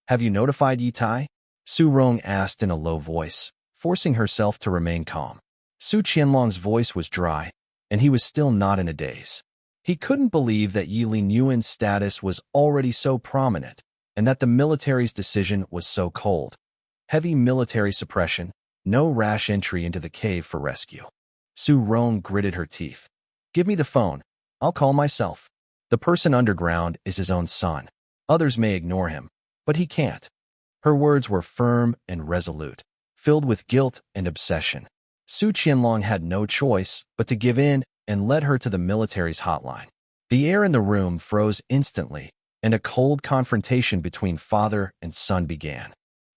Speaker 1: "Have you notified Yi Tai?" Su Rong asked in a low voice, forcing herself to remain calm. Su Qianlong's voice was dry, and he was still not in a daze. He couldn't believe that Yi Linyuan's status was already so prominent, and that the military's decision was so cold. Heavy military suppression, no rash entry into the cave for rescue. Su Rong gritted her teeth. "Give me the phone. I'll call myself. The person underground is his own son. Others may ignore him, but he can't." Her words were firm and resolute, filled with guilt and obsession. Su Qianlong had no choice but to give in and led her to the military's hotline. The air in the room froze instantly, and a cold confrontation between father and son began.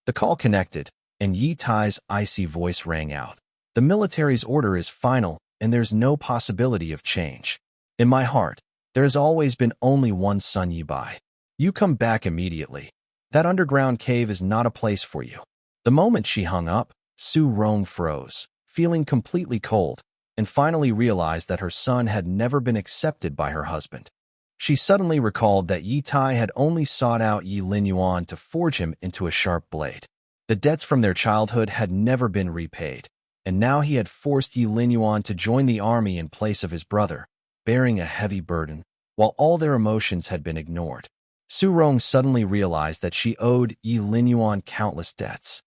Speaker 1: The call connected, and Yi Tai's icy voice rang out. "The military's order is final, and there's no possibility of change. In my heart, there has always been only one son, Yi Bai. You come back immediately. That underground cave is not a place for you." The moment she hung up, Su Rong froze, feeling completely cold, and finally realized that her son had never been accepted by her husband. She suddenly recalled that Yi Tai had only sought out Yi Linyuan to forge him into a sharp blade. The debts from their childhood had never been repaid, and now he had forced Yi Linyuan to join the army in place of his brother, bearing a heavy burden, while all their emotions had been ignored. Su Rong suddenly realized that she owed Yi Linyuan countless debts.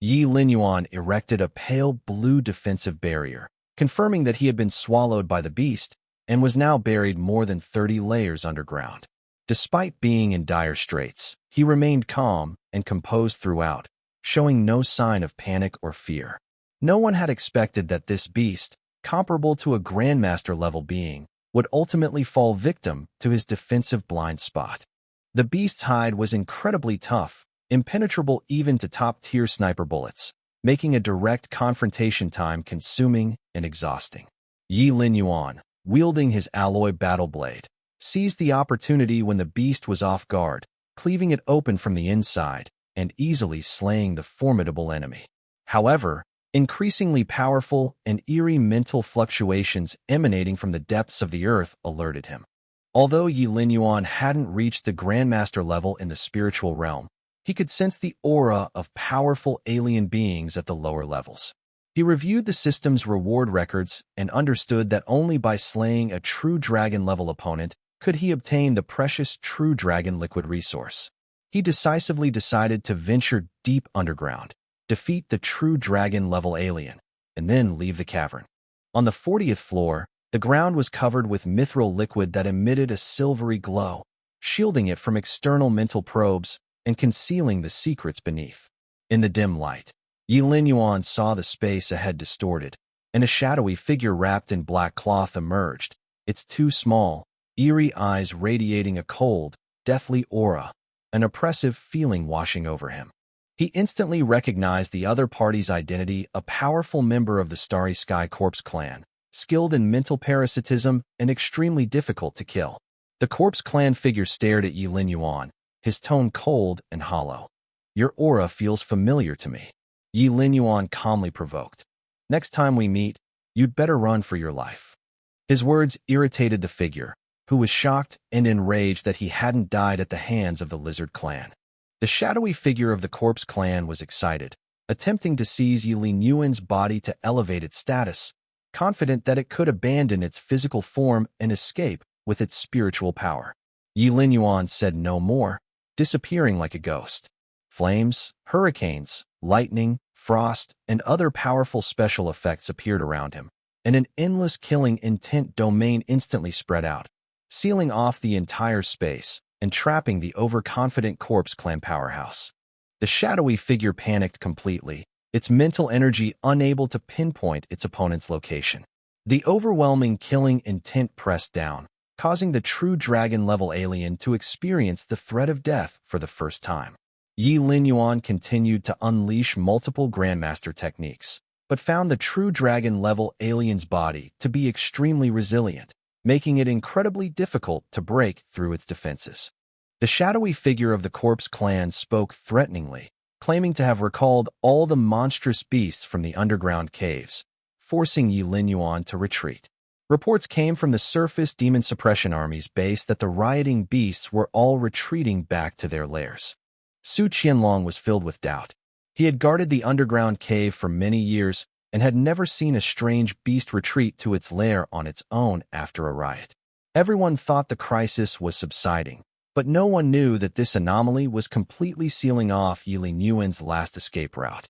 Speaker 1: Yi Linyuan erected a pale blue defensive barrier, confirming that he had been swallowed by the beast and was now buried more than 30 layers underground. Despite being in dire straits, he remained calm and composed throughout, showing no sign of panic or fear. No one had expected that this beast, comparable to a Grandmaster-level being, would ultimately fall victim to his defensive blind spot. The beast's hide was incredibly tough, impenetrable even to top-tier sniper bullets, making a direct confrontation time-consuming and exhausting. Yi Linyuan, wielding his alloy battle blade, seized the opportunity when the beast was off guard, cleaving it open from the inside and easily slaying the formidable enemy. However, increasingly powerful and eerie mental fluctuations emanating from the depths of the earth alerted him. Although Yi Linyuan hadn't reached the Grandmaster level in the spiritual realm, he could sense the aura of powerful alien beings at the lower levels. He reviewed the system's reward records and understood that only by slaying a true dragon-level opponent could he obtain the precious true dragon liquid resource. He decisively decided to venture deep underground, defeat the true dragon-level alien, and then leave the cavern. On the 40th floor, the ground was covered with mithril liquid that emitted a silvery glow, shielding it from external mental probes and concealing the secrets beneath. In the dim light, Yi Linyuan saw the space ahead distorted, and a shadowy figure wrapped in black cloth emerged, its two small, eerie eyes radiating a cold, deathly aura, an oppressive feeling washing over him. He instantly recognized the other party's identity, a powerful member of the Starry Sky Corpse clan, skilled in mental parasitism and extremely difficult to kill. The Corpse clan figure stared at Yi Linyuan, his tone cold and hollow. "Your aura feels familiar to me," Yi Linyuan calmly provoked. "Next time we meet, you'd better run for your life." His words irritated the figure, who was shocked and enraged that he hadn't died at the hands of the Lizard clan. The shadowy figure of the Corpse clan was excited, attempting to seize Yi Linyuan's body to elevate its status, confident that it could abandon its physical form and escape with its spiritual power. Yi Linyuan said no more, disappearing like a ghost. Flames, hurricanes, lightning, frost, and other powerful special effects appeared around him, and an endless killing intent domain instantly spread out, sealing off the entire space and trapping the overconfident Corpse clan powerhouse. The shadowy figure panicked completely, its mental energy unable to pinpoint its opponent's location. The overwhelming killing intent pressed down, causing the true dragon-level alien to experience the threat of death for the first time. Yi Linyuan continued to unleash multiple Grandmaster techniques, but found the true dragon-level alien's body to be extremely resilient, making it incredibly difficult to break through its defenses. The shadowy figure of the Corpse clan spoke threateningly, claiming to have recalled all the monstrous beasts from the underground caves, forcing Yi Linyuan to retreat. Reports came from the surface demon suppression army's base that the rioting beasts were all retreating back to their lairs. Su Qianlong was filled with doubt. He had guarded the underground cave for many years and had never seen a strange beast retreat to its lair on its own after a riot. Everyone thought the crisis was subsiding, but no one knew that this anomaly was completely sealing off Yi Linyuan's last escape route.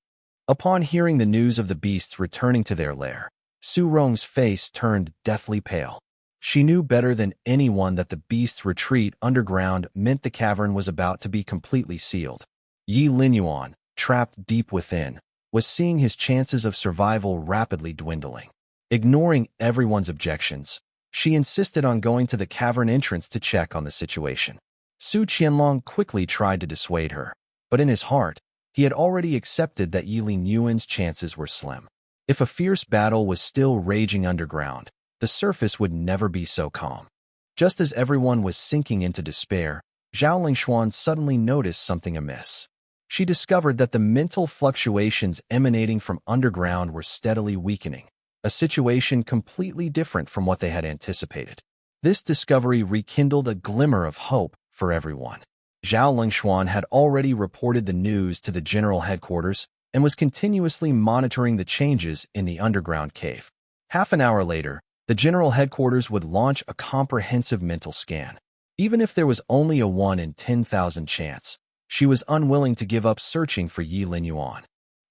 Speaker 1: Upon hearing the news of the beasts returning to their lair, Su Rong's face turned deathly pale. She knew better than anyone that the beast's retreat underground meant the cavern was about to be completely sealed. Yi Linyuan, trapped deep within, was seeing his chances of survival rapidly dwindling. Ignoring everyone's objections, she insisted on going to the cavern entrance to check on the situation. Su Qianlong quickly tried to dissuade her, but in his heart, he had already accepted that Yi Linyuan's chances were slim. If a fierce battle was still raging underground, the surface would never be so calm. Just as everyone was sinking into despair, Zhao Lingshuan suddenly noticed something amiss. She discovered that the mental fluctuations emanating from underground were steadily weakening, a situation completely different from what they had anticipated. This discovery rekindled a glimmer of hope for everyone. Zhao Lingshuan had already reported the news to the general headquarters and was continuously monitoring the changes in the underground cave. Half an hour later, the general headquarters would launch a comprehensive mental scan. Even if there was only a 1 in 10,000 chance, she was unwilling to give up searching for Yi Linyuan.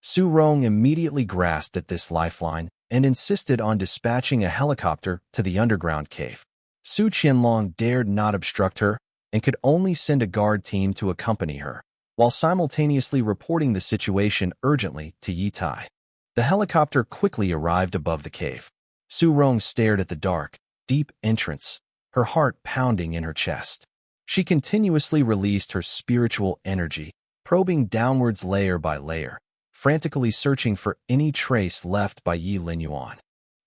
Speaker 1: Su Rong immediately grasped at this lifeline and insisted on dispatching a helicopter to the underground cave. Su Qianlong dared not obstruct her and could only send a guard team to accompany her, while simultaneously reporting the situation urgently to Yi Tai. The helicopter quickly arrived above the cave. Su Rong stared at the dark, deep entrance, her heart pounding in her chest. She continuously released her spiritual energy, probing downwards layer by layer, frantically searching for any trace left by Yi Linyuan.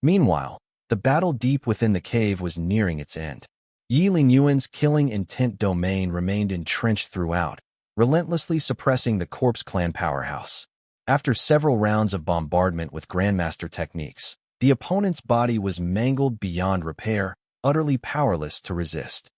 Speaker 1: Meanwhile, the battle deep within the cave was nearing its end. Yi Linyuan's killing intent domain remained entrenched throughout, relentlessly suppressing the Corpse Clan powerhouse. After several rounds of bombardment with Grandmaster techniques, the opponent's body was mangled beyond repair, utterly powerless to resist.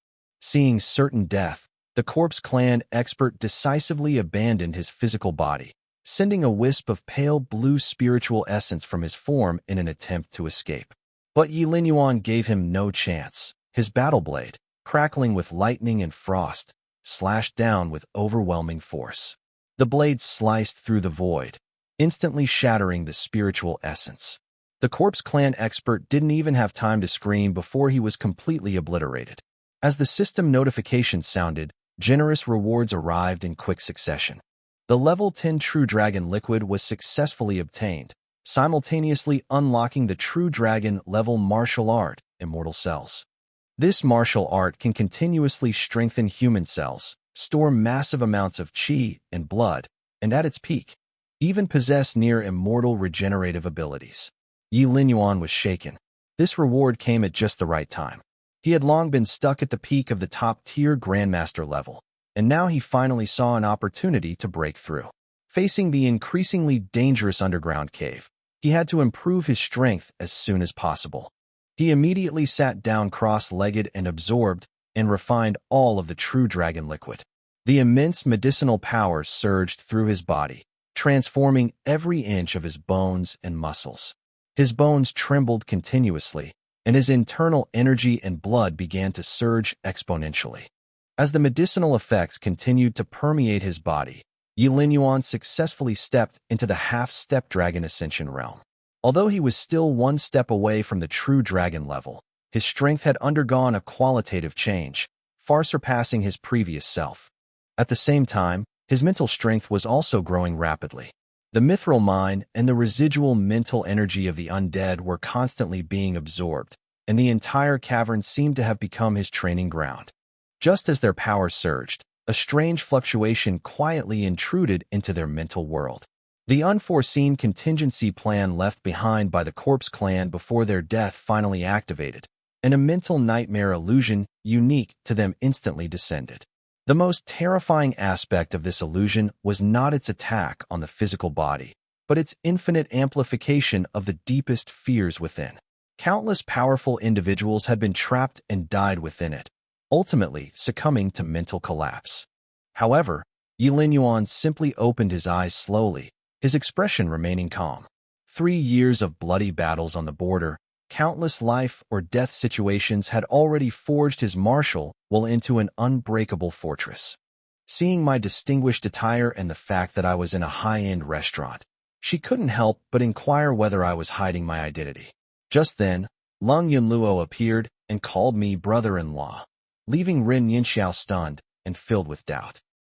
Speaker 1: Seeing certain death, the Corpse Clan expert decisively abandoned his physical body, sending a wisp of pale blue spiritual essence from his form in an attempt to escape. But Yi Linyuan gave him no chance. His battle blade, crackling with lightning and frost, slashed down with overwhelming force. The blade sliced through the void, instantly shattering the spiritual essence. The Corpse Clan expert didn't even have time to scream before he was completely obliterated. As the system notification sounded, generous rewards arrived in quick succession. The level 10 True Dragon liquid was successfully obtained, simultaneously unlocking the True Dragon level martial art, Immortal Cells. This martial art can continuously strengthen human cells, store massive amounts of qi and blood, and at its peak, even possess near immortal regenerative abilities. Yi Linyuan was shaken. This reward came at just the right time. He had long been stuck at the peak of the top-tier Grandmaster level, and now he finally saw an opportunity to break through. Facing the increasingly dangerous underground cave, he had to improve his strength as soon as possible. He immediately sat down cross-legged and absorbed and refined all of the True Dragon liquid. The immense medicinal power surged through his body, transforming every inch of his bones and muscles. His bones trembled continuously, and his internal energy and blood began to surge exponentially. As the medicinal effects continued to permeate his body, Yi Linyuan successfully stepped into the half-step dragon ascension realm. Although he was still one step away from the True Dragon level, his strength had undergone a qualitative change, far surpassing his previous self. At the same time, his mental strength was also growing rapidly. The mithril mine and the residual mental energy of the undead were constantly being absorbed, and the entire cavern seemed to have become his training ground. Just as their power surged, a strange fluctuation quietly intruded into their mental world. The unforeseen contingency plan left behind by the Corpse Clan before their death finally activated, and a mental nightmare illusion unique to them instantly descended. The most terrifying aspect of this illusion was not its attack on the physical body, but its infinite amplification of the deepest fears within. Countless powerful individuals had been trapped and died within it, ultimately succumbing to mental collapse. However, Yi Linyuan simply opened his eyes slowly, his expression remaining calm. 3 years of bloody battles on the border, countless life or death situations had already forged his martial will into an unbreakable fortress. Seeing my distinguished attire and the fact that I was in a high-end restaurant, she couldn't help but inquire whether I was hiding my identity. Just then, Lung Yunluo appeared and called me brother-in-law, leaving Rin Yinxiao stunned and filled with doubt.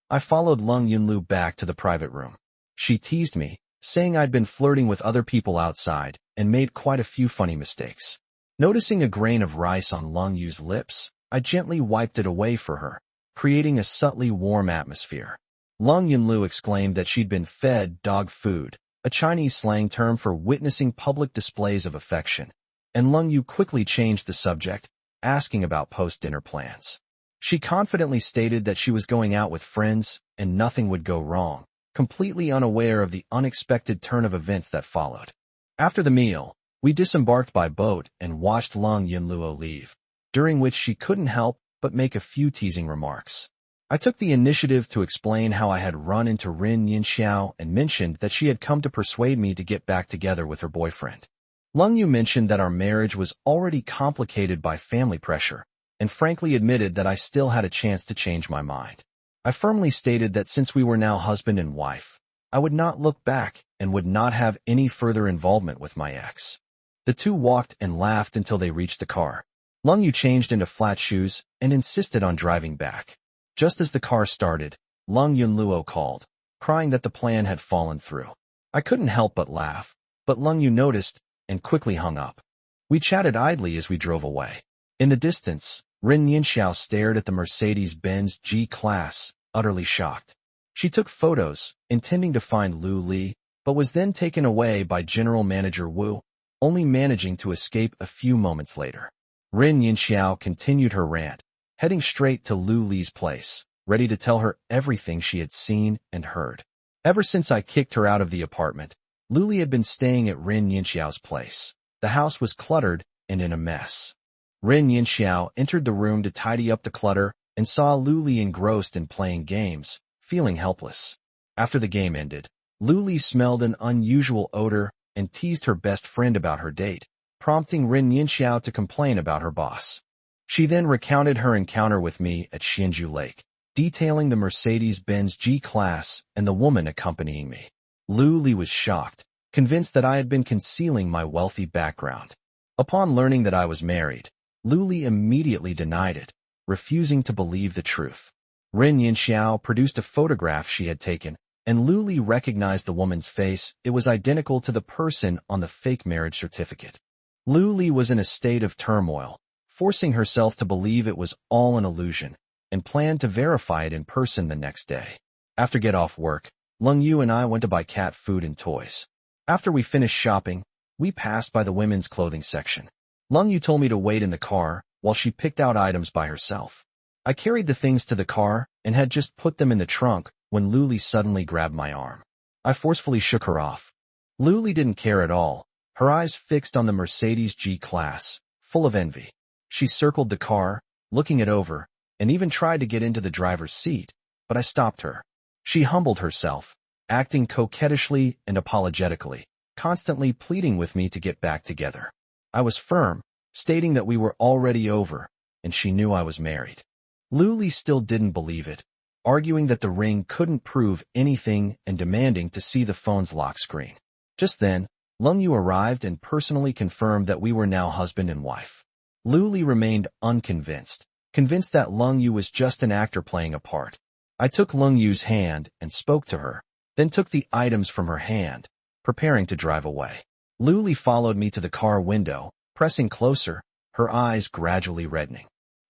Speaker 1: I followed Lung Yunlu back to the private room. She teased me, saying I'd been flirting with other people outside and made quite a few funny mistakes. Noticing a grain of rice on Lung Yu's lips, I gently wiped it away for her, creating a subtly warm atmosphere. Lung Yunlu exclaimed that she'd been fed dog food, a Chinese slang term for witnessing public displays of affection, and Lung Yu quickly changed the subject, asking about post-dinner plans. She confidently stated that she was going out with friends and nothing would go wrong, completely unaware of the unexpected turn of events that followed. After the meal, we disembarked by boat and watched Lung Yunluo leave. during which she couldn't help but make a few teasing remarks. I took the initiative to explain how I had run into Rin Yinxiao and mentioned that she had come to persuade me to get back together with her boyfriend. Lung Yu mentioned that our marriage was already complicated by family pressure, and frankly admitted that I still had a chance to change my mind. I firmly stated that since we were now husband and wife, I would not look back and would not have any further involvement with my ex. The two walked and laughed until they reached the car. Lung Yu changed into flat shoes and insisted on driving back. Just as the car started, Lung Yunluo called, crying that the plan had fallen through. I couldn't help but laugh, but Lung Yu noticed and quickly hung up. We chatted idly as we drove away. In the distance, Rin Yinxiao stared at the Mercedes-Benz G-Class, utterly shocked. She took photos, intending to find Lu Li, but was then taken away by General Manager Wu, only managing to escape a few moments later. Rin Yinxiao continued her rant, heading straight to Lu Li's place, ready to tell her everything she had seen and heard. Ever since I kicked her out of the apartment, Lu Li had been staying at Rin Yinxiao's place. The house was cluttered and in a mess. Rin Yinxiao entered the room to tidy up the clutter and saw Lu Li engrossed in playing games, feeling helpless. After the game ended, Lu Li smelled an unusual odor and teased her best friend about her date, prompting Rin Yinxiao to complain about her boss. She then recounted her encounter with me at Xianju Lake, detailing the Mercedes-Benz G-Class and the woman accompanying me. Lu Li was shocked, convinced that I had been concealing my wealthy background. Upon learning that I was married, Lu Li immediately denied it, refusing to believe the truth. Rin Yinxiao produced a photograph she had taken, and Lu Li recognized the woman's face. It was identical to the person on the fake marriage certificate. Lu Li was in a state of turmoil, forcing herself to believe it was all an illusion, and planned to verify it in person the next day. After get off work, Lung Yu and I went to buy cat food and toys. After we finished shopping, we passed by the women's clothing section. Lung Yu told me to wait in the car while she picked out items by herself. I carried the things to the car and had just put them in the trunk when Lu Li suddenly grabbed my arm. I forcefully shook her off. Lu Li didn't care at all, her eyes fixed on the Mercedes G-Class, full of envy. She circled the car, looking it over, and even tried to get into the driver's seat, but I stopped her. She humbled herself, acting coquettishly and apologetically, constantly pleading with me to get back together. I was firm, stating that we were already over, and she knew I was married. Lu Li still didn't believe it, arguing that the ring couldn't prove anything and demanding to see the phone's lock screen. Just then, Lung Yu arrived and personally confirmed that we were now husband and wife. Lu Li remained unconvinced, convinced that Lung Yu was just an actor playing a part. I took Lung Yu's hand and spoke to her, then took the items from her hand, preparing to drive away. Lu Li followed me to the car window, pressing closer, her eyes gradually reddening.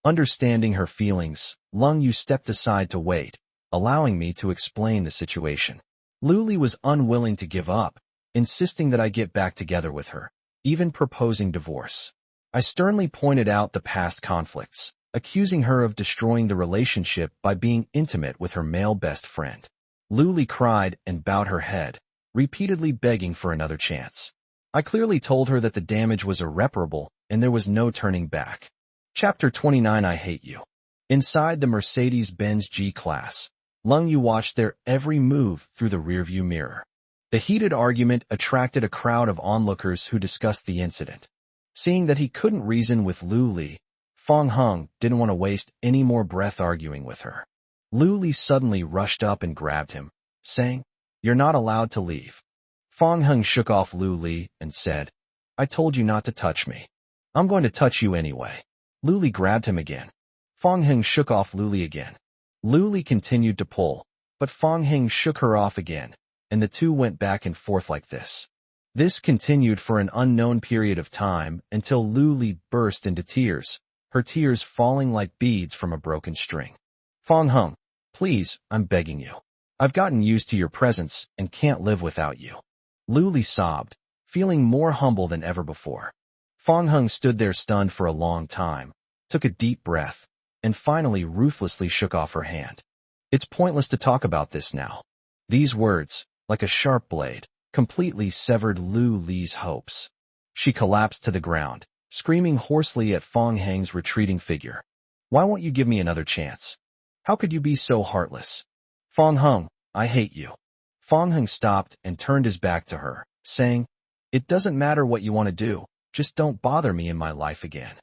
Speaker 1: Understanding her feelings, Lung Yu stepped aside to wait, allowing me to explain the situation. Lu Li was unwilling to give up, insisting that I get back together with her, even proposing divorce. I sternly pointed out the past conflicts, accusing her of destroying the relationship by being intimate with her male best friend. Lu Li cried and bowed her head, repeatedly begging for another chance. I clearly told her that the damage was irreparable and there was no turning back. Chapter 29 I Hate You. Inside the Mercedes-Benz G-Class, Lung Yu watched their every move through the rearview mirror. The heated argument attracted a crowd of onlookers who discussed the incident. Seeing that he couldn't reason with Lu Li, Fong Hung didn't want to waste any more breath arguing with her. Lu Li suddenly rushed up and grabbed him, saying, "You're not allowed to leave." Fong Hung shook off Lu Li and said, "I told you not to touch me. I'm going to touch you anyway." Lu Li grabbed him again. Fong Hung shook off Lu Li again. Lu Li continued to pull, but Fong Hung shook her off again, and the two went back and forth like this. This continued for an unknown period of time until Lu Li burst into tears, her tears falling like beads from a broken string. "Fong Hung, please, I'm begging you. I've gotten used to your presence and can't live without you." Lu Li sobbed, feeling more humble than ever before. Fong Hung stood there stunned for a long time, took a deep breath, and finally ruthlessly shook off her hand. "It's pointless to talk about this now." These words, like a sharp blade, completely severed Lu Li's hopes. She collapsed to the ground, screaming hoarsely at Fong Heng's retreating figure. Why won't you give me another chance? How could you be so heartless? Fong Heng, I hate you. Fong Heng stopped and turned his back to her, saying, It doesn't matter what you want to do, just don't bother me in my life again.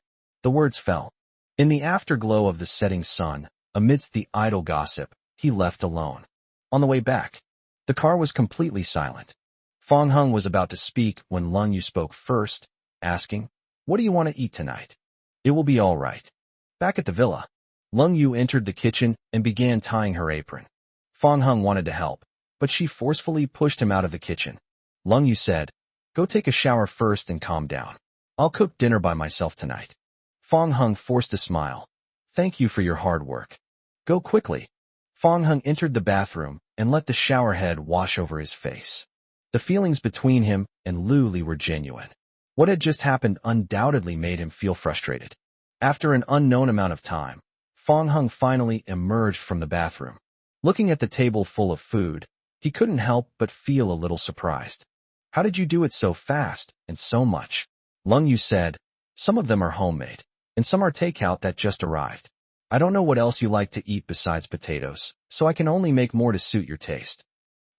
Speaker 1: The words fell. In the afterglow of the setting sun, amidst the idle gossip, he left alone. On the way back, the car was completely silent. Fong Heng was about to speak when Lung Yu spoke first, asking, What do you want to eat tonight? It will be all right. Back at the villa, Lung Yu entered the kitchen and began tying her apron. Fong Heng wanted to help, but she forcefully pushed him out of the kitchen. Lung Yu said, Go take a shower first and calm down. I'll cook dinner by myself tonight. Fong Heng forced a smile. Thank you for your hard work. Go quickly. Fong Heng entered the bathroom and let the shower head wash over his face. The feelings between him and Lu Li were genuine. What had just happened undoubtedly made him feel frustrated. After an unknown amount of time, Fong Heng finally emerged from the bathroom. Looking at the table full of food, he couldn't help but feel a little surprised. How did you do it so fast and so much? Lung Yu said, Some of them are homemade, and some are takeout that just arrived. I don't know what else you like to eat besides potatoes, so I can only make more to suit your taste.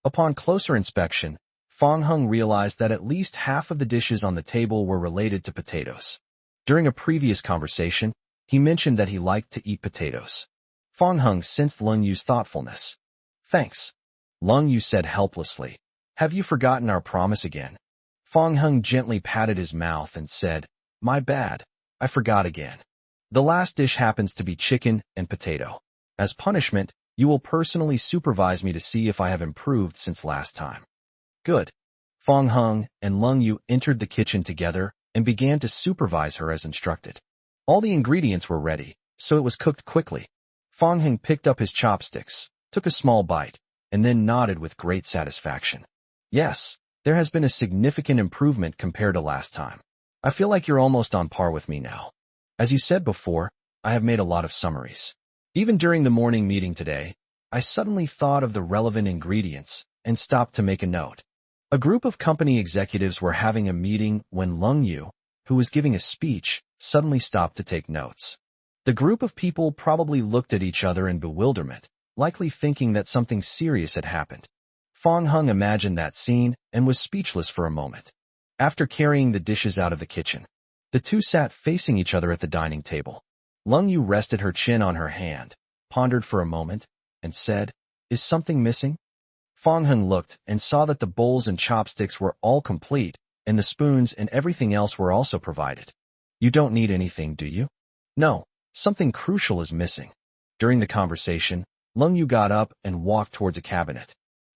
Speaker 1: Upon closer inspection, Fong Heng realized that at least half of the dishes on the table were related to potatoes. During a previous conversation, he mentioned that he liked to eat potatoes. Fong Heng sensed Lung Yu's thoughtfulness. Thanks. Lung Yu said helplessly. Have you forgotten our promise again? Fong Heng gently patted his mouth and said, My bad. I forgot again. The last dish happens to be chicken and potato. As punishment, you will personally supervise me to see if I have improved since last time. Good. Fong Heng and Lung Yu entered the kitchen together and began to supervise her as instructed. All the ingredients were ready, so it was cooked quickly. Fong Heng picked up his chopsticks, took a small bite, and then nodded with great satisfaction. Yes, there has been a significant improvement compared to last time. I feel like you're almost on par with me now. As you said before, I have made a lot of summaries. Even during the morning meeting today, I suddenly thought of the relevant ingredients and stopped to make a note. A group of company executives were having a meeting when Lung Yu, who was giving a speech, suddenly stopped to take notes. The group of people probably looked at each other in bewilderment, likely thinking that something serious had happened. Fong Heng imagined that scene and was speechless for a moment. After carrying the dishes out of the kitchen, the two sat facing each other at the dining table. Lung Yu rested her chin on her hand, pondered for a moment, and said, Is something missing? Fong Heng looked and saw that the bowls and chopsticks were all complete, and the spoons and everything else were also provided. You don't need anything, do you? No, something crucial is missing. During the conversation, Lung Yu got up and walked towards a cabinet.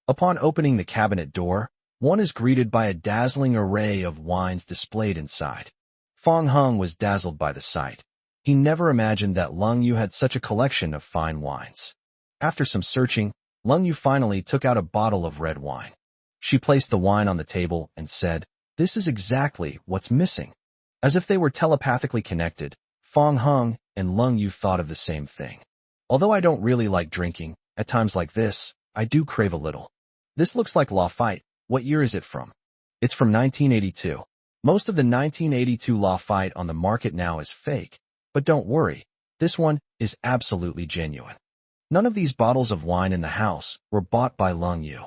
Speaker 1: Upon opening the cabinet door, one is greeted by a dazzling array of wines displayed inside. Fong Heng was dazzled by the sight. He never imagined that Lung Yu had such a collection of fine wines. After some searching, Lung Yu finally took out a bottle of red wine. She placed the wine on the table and said, This is exactly what's missing. As if they were telepathically connected, Fong Heng and Lung Yu thought of the same thing. Although I don't really like drinking, at times like this, I do crave a little. This looks like Lafite. What year is it from? It's from 1982. Most of the 1982 Lafite on the market now is fake, but don't worry, this one is absolutely genuine. None of these bottles of wine in the house were bought by Lung Yu.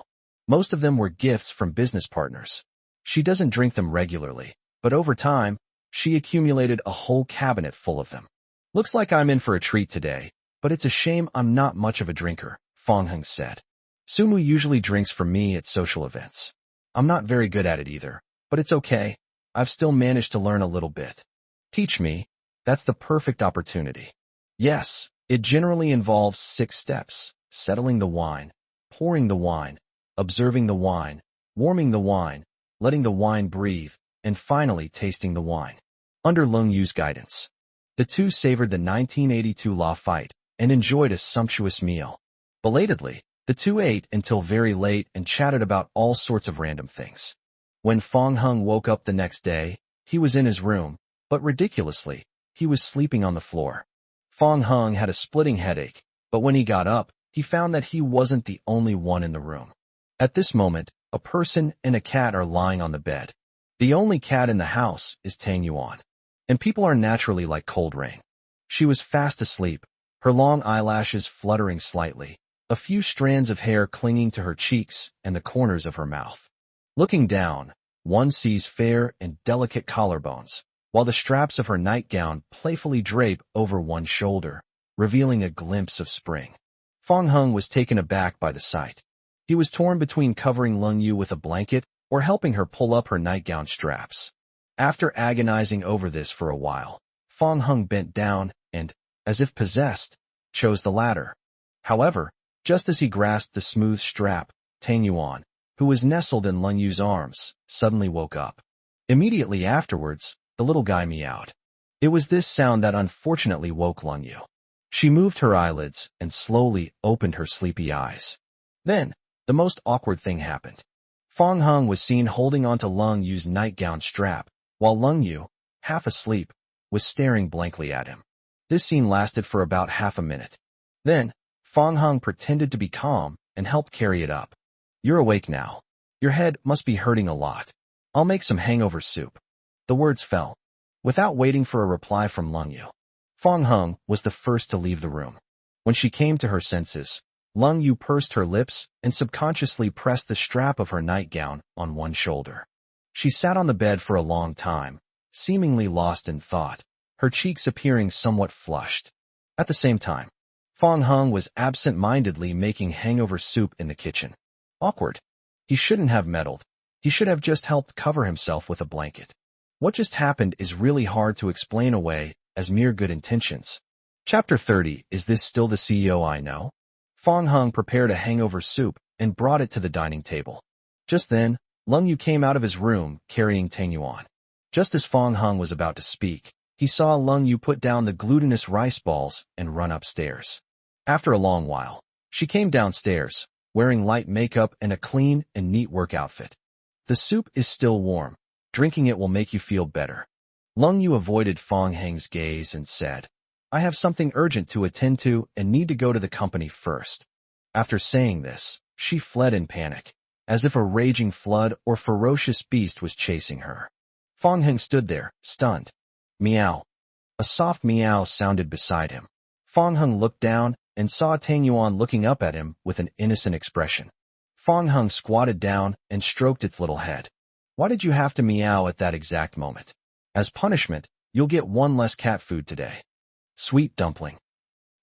Speaker 1: Most of them were gifts from business partners. She doesn't drink them regularly, but over time, she accumulated a whole cabinet full of them. Looks like I'm in for a treat today, but it's a shame I'm not much of a drinker, Fong Heng said. Sumu usually drinks for me at social events. I'm not very good at it either, but it's okay. I've still managed to learn a little bit. Teach me. That's the perfect opportunity. Yes, it generally involves 6 steps: settling the wine, pouring the wine, observing the wine, warming the wine, letting the wine breathe, and finally tasting the wine. Under Lung Yu's guidance, the two savored the 1982 Lafite and enjoyed a sumptuous meal. Belatedly, the two ate until very late and chatted about all sorts of random things. When Fong Heng woke up the next day, he was in his room, but ridiculously, he was sleeping on the floor. Fong Heng had a splitting headache, but when he got up, he found that he wasn't the only one in the room. At this moment, a person and a cat are lying on the bed. The only cat in the house is Tang Yuan. and people are naturally like cold rain. She was fast asleep, her long eyelashes fluttering slightly, a few strands of hair clinging to her cheeks and the corners of her mouth. Looking down, one sees fair and delicate collarbones, while the straps of her nightgown playfully drape over one shoulder, revealing a glimpse of spring. Fong Hung was taken aback by the sight. He was torn between covering Lung Yu with a blanket or helping her pull up her nightgown straps. After agonizing over this for a while, Fong Hung bent down and, as if possessed, chose the latter. However, just as he grasped the smooth strap, Tang Yuan, who was nestled in Lung Yu's arms, suddenly woke up. Immediately afterwards, the little guy meowed. It was this sound that unfortunately woke Lung Yu. She moved her eyelids and slowly opened her sleepy eyes. Then, the most awkward thing happened. Fong Hung was seen holding onto Lung Yu's nightgown strap, while Lung Yu, half asleep, was staring blankly at him. This scene lasted for about half a minute. Then, Fong Hung pretended to be calm and helped carry it up. You're awake now. Your head must be hurting a lot. I'll make some hangover soup. The words fell. Without waiting for a reply from Lung Yu, Fong Hung was the first to leave the room. When she came to her senses, Lung Yu pursed her lips and subconsciously pressed the strap of her nightgown on one shoulder. She sat on the bed for a long time, seemingly lost in thought, her cheeks appearing somewhat flushed. At the same time, Fong Hung was absent-mindedly making hangover soup in the kitchen. Awkward. He shouldn't have meddled. He should have just helped cover himself with a blanket. What just happened is really hard to explain away as mere good intentions. Chapter 30. Is this still the CEO I know? Fong Hung prepared a hangover soup and brought it to the dining table. Just then, Lung Yu came out of his room carrying Tang Yuan. Just as Fong Hung was about to speak, he saw Lung Yu put down the glutinous rice balls and run upstairs. After a long while, she came downstairs, wearing light makeup and a clean and neat work outfit. The soup is still warm. Drinking it will make you feel better. Lung Yu avoided Fong Hung's gaze and said, I have something urgent to attend to and need to go to the company first. After saying this, she fled in panic, as if a raging flood or ferocious beast was chasing her. Fong Hung stood there, stunned. Meow. A soft meow sounded beside him. Fong Hung looked down and saw Tang Yuan looking up at him with an innocent expression. Fong Hung squatted down and stroked its little head. Why did you have to meow at that exact moment? As punishment, you'll get one less cat food today. Sweet dumpling.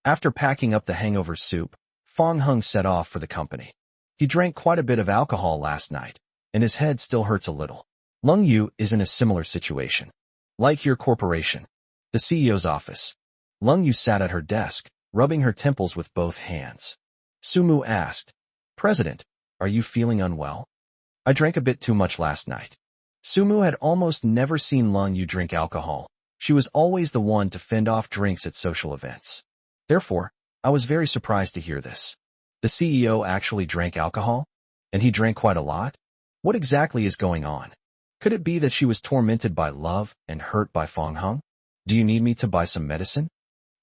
Speaker 1: After packing up the hangover soup, Fong Hung set off for the company. He drank quite a bit of alcohol last night, and his head still hurts a little. Lung Yu is in a similar situation. Like your corporation. The CEO's office. Lung Yu sat at her desk, rubbing her temples with both hands. Sumu asked, President, are you feeling unwell? I drank a bit too much last night. Sumu had almost never seen Lung Yu drink alcohol. She was always the one to fend off drinks at social events. Therefore, I was very surprised to hear this. The CEO actually drank alcohol? And he drank quite a lot? What exactly is going on? Could it be that she was tormented by love and hurt by Fong Hung? Do you need me to buy some medicine?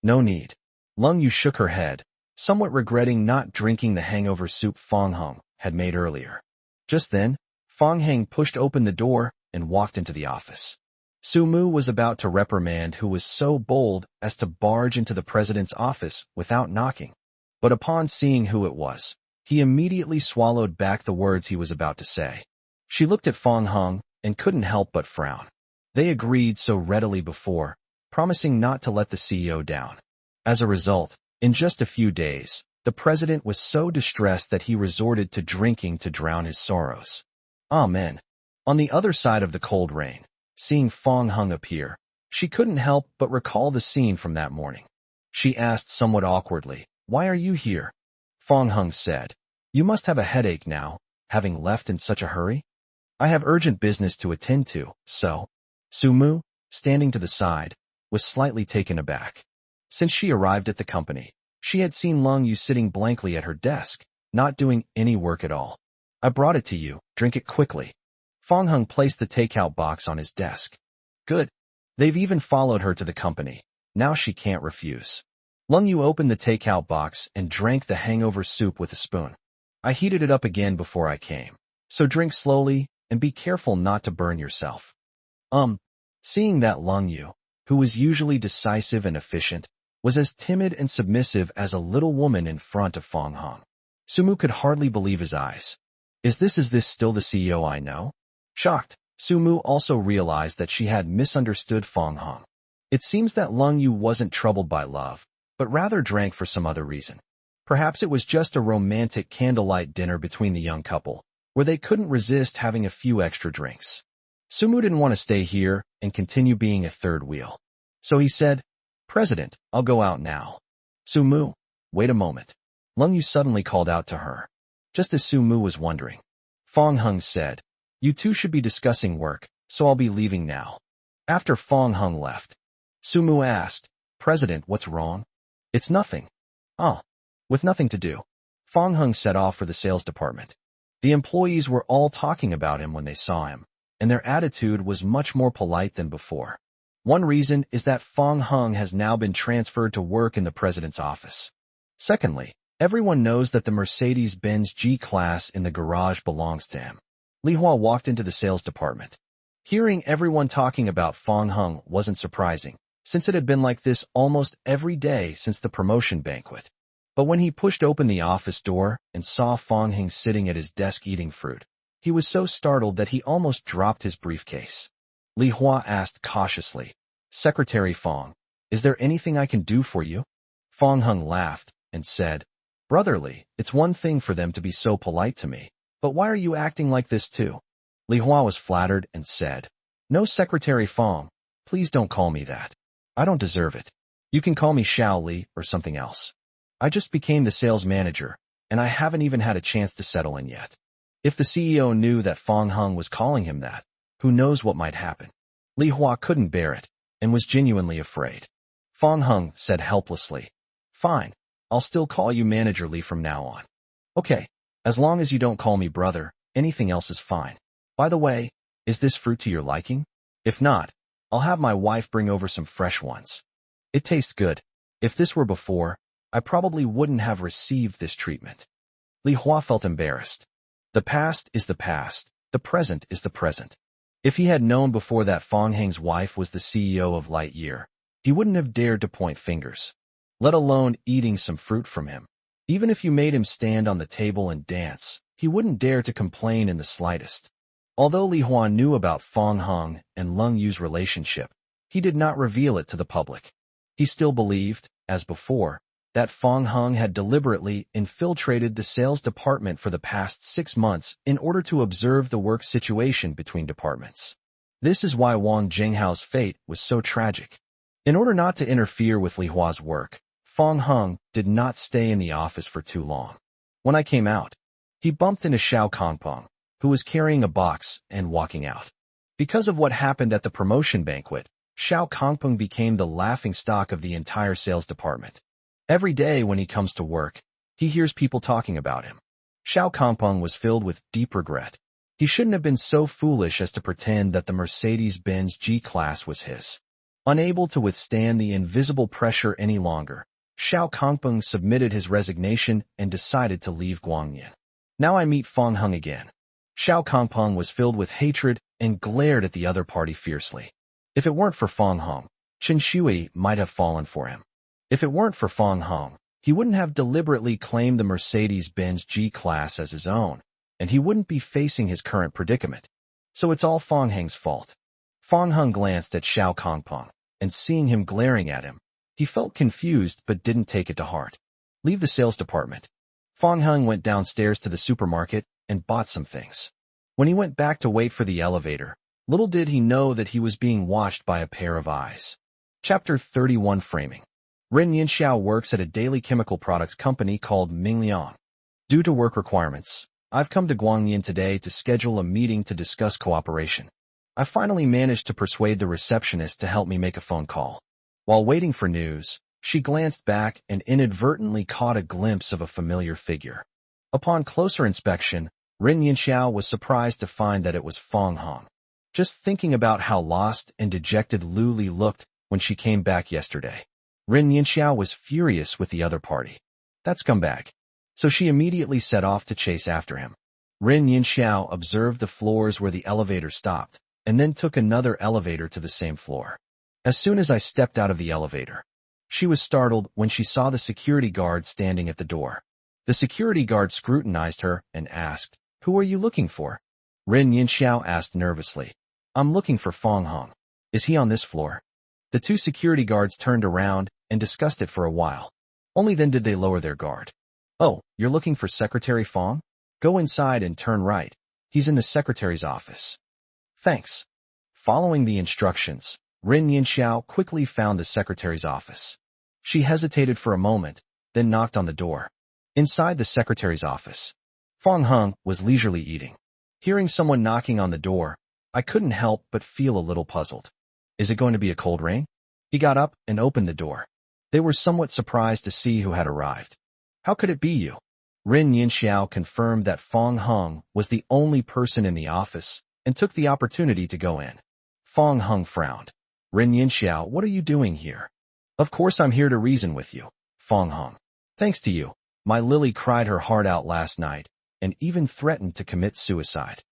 Speaker 1: No need. Lung Yu shook her head, somewhat regretting not drinking the hangover soup Fong Hung had made earlier. Just then, Fong Hung pushed open the door and walked into the office. Su Mu was about to reprimand who was so bold as to barge into the president's office without knocking. But upon seeing who it was, he immediately swallowed back the words he was about to say. She looked at Fong Hung and couldn't help but frown. They agreed so readily before, promising not to let the CEO down. As a result, in just a few days, the president was so distressed that he resorted to drinking to drown his sorrows. Amen. On the other side of the cold rain, seeing Fong Hung appear, she couldn't help but recall the scene from that morning. She asked somewhat awkwardly, Why are you here? Fong Hung said, You must have a headache now, having left in such a hurry? I have urgent business to attend to, so. Su Mu, standing to the side, was slightly taken aback. Since she arrived at the company, she had seen Lung Yu sitting blankly at her desk, not doing any work at all. I brought it to you, drink it quickly. Fong Hung placed the takeout box on his desk. Good. They've even followed her to the company. Now she can't refuse. Lung Yu opened the takeout box and drank the hangover soup with a spoon. I heated it up again before I came. So drink slowly and be careful not to burn yourself. Seeing that Lung Yu, who was usually decisive and efficient, was as timid and submissive as a little woman in front of Fong Hong. Sumu could hardly believe his eyes. Is this still the CEO I know? Shocked, Sumu also realized that she had misunderstood Fong Hong. It seems that Lung Yu wasn't troubled by love, but rather drank for some other reason. Perhaps it was just a romantic candlelight dinner between the young couple, where they couldn't resist having a few extra drinks. Sumu didn't want to stay here and continue being a third wheel. So he said, "President, I'll go out now." "Sumu, wait a moment." Lung Yu suddenly called out to her. Just as Sumu was wondering, Fong Hung said, "You two should be discussing work, so I'll be leaving now." After Fong Hung left, Sumu asked, "President, what's wrong?" "It's nothing." "Oh." With nothing to do, Fong Hung set off for the sales department. The employees were all talking about him when they saw him, and their attitude was much more polite than before. One reason is that Fong Hung has now been transferred to work in the president's office. Secondly, everyone knows that the Mercedes-Benz G-Class in the garage belongs to him. Li Hua walked into the sales department. Hearing everyone talking about Fong Hung wasn't surprising, since it had been like this almost every day since the promotion banquet. But when he pushed open the office door and saw Fong Hing sitting at his desk eating fruit, he was so startled that he almost dropped his briefcase. Li Hua asked cautiously, "Secretary Fong, is there anything I can do for you?" Fong Hung laughed and said, "Brotherly, it's one thing for them to be so polite to me, but why are you acting like this too?" Li Hua was flattered and said, "No, Secretary Fong, please don't call me that. I don't deserve it. You can call me Xiao Li or something else. I just became the sales manager, and I haven't even had a chance to settle in yet." If the CEO knew that Fong Hung was calling him that, who knows what might happen. Li Hua couldn't bear it, and was genuinely afraid. Fong Hung said helplessly, "Fine, I'll still call you Manager Li from now on." "Okay, as long as you don't call me brother, anything else is fine. By the way, is this fruit to your liking? If not, I'll have my wife bring over some fresh ones. It tastes good. If this were before, I probably wouldn't have received this treatment." Li Hua felt embarrassed. The past is the past. The present is the present. If he had known before that Fong Heng's wife was the CEO of Lightyear, he wouldn't have dared to point fingers, let alone eating some fruit from him. Even if you made him stand on the table and dance, he wouldn't dare to complain in the slightest. Although Li Hua knew about Fong Hung and Lung Yu's relationship, he did not reveal it to the public. He still believed, as before, that Fong Hung had deliberately infiltrated the sales department for the past 6 months in order to observe the work situation between departments. This is why Wang Jinghao's fate was so tragic. In order not to interfere with Li Hua's work, Fong Hung did not stay in the office for too long. When I came out, he bumped into Xiao Kongpeng, who was carrying a box and walking out. Because of what happened at the promotion banquet, Xiao Kongpeng became the laughingstock of the entire sales department. Every day when he comes to work, he hears people talking about him. Xiao Kongpeng was filled with deep regret. He shouldn't have been so foolish as to pretend that the Mercedes-Benz G-Class was his. Unable to withstand the invisible pressure any longer, Xiao Kongpeng submitted his resignation and decided to leave Guangyin. Now I meet Fong Hung again. Xiao Kongpeng was filled with hatred and glared at the other party fiercely. If it weren't for Fong Hung, Chen Shui might have fallen for him. If it weren't for Fong Hung, he wouldn't have deliberately claimed the Mercedes-Benz G-Class as his own, and he wouldn't be facing his current predicament. So it's all Fong Heng's fault. Fong Hung glanced at Xiao Kongpeng, and seeing him glaring at him, he felt confused but didn't take it to heart. Leave the sales department. Fong Hung went downstairs to the supermarket and bought some things. When he went back to wait for the elevator, little did he know that he was being watched by a pair of eyes. Chapter 31 Framing. Ren Yinxiao works at a daily chemical products company called Mingliang. Due to work requirements, I've come to Guangyin today to schedule a meeting to discuss cooperation. I finally managed to persuade the receptionist to help me make a phone call. While waiting for news, she glanced back and inadvertently caught a glimpse of a familiar figure. Upon closer inspection, Ren Yinxiao was surprised to find that it was Fong Hung. Just thinking about how lost and dejected Lu Li looked when she came back yesterday, Ren Yinxiao was furious with the other party. That scumbag. So she immediately set off to chase after him. Ren Yinxiao observed the floors where the elevator stopped, and then took another elevator to the same floor. As soon as I stepped out of the elevator, she was startled when she saw the security guard standing at the door. The security guard scrutinized her and asked, "Who are you looking for?" Rin Yinxiao asked nervously. "I'm looking for Fong Hong. Is he on this floor?" The two security guards turned around and discussed it for a while. Only then did they lower their guard. "Oh, you're looking for Secretary Fong? Go inside and turn right. He's in the secretary's office." "Thanks." Following the instructions, Rin Yinxiao quickly found the secretary's office. She hesitated for a moment, then knocked on the door. Inside the secretary's office, Fong Hong was leisurely eating. Hearing someone knocking on the door, I couldn't help but feel a little puzzled. Is it going to be a cold rain? He got up and opened the door. They were somewhat surprised to see who had arrived. "How could it be you?" Rin Yinxiao confirmed that Fong Hong was the only person in the office and took the opportunity to go in. Fong Hong frowned. "Rin Yinxiao, what are you doing here?" "Of course I'm here to reason with you, Fong Hong. Thanks to you, my Lily cried her heart out last night and even threatened to commit suicide."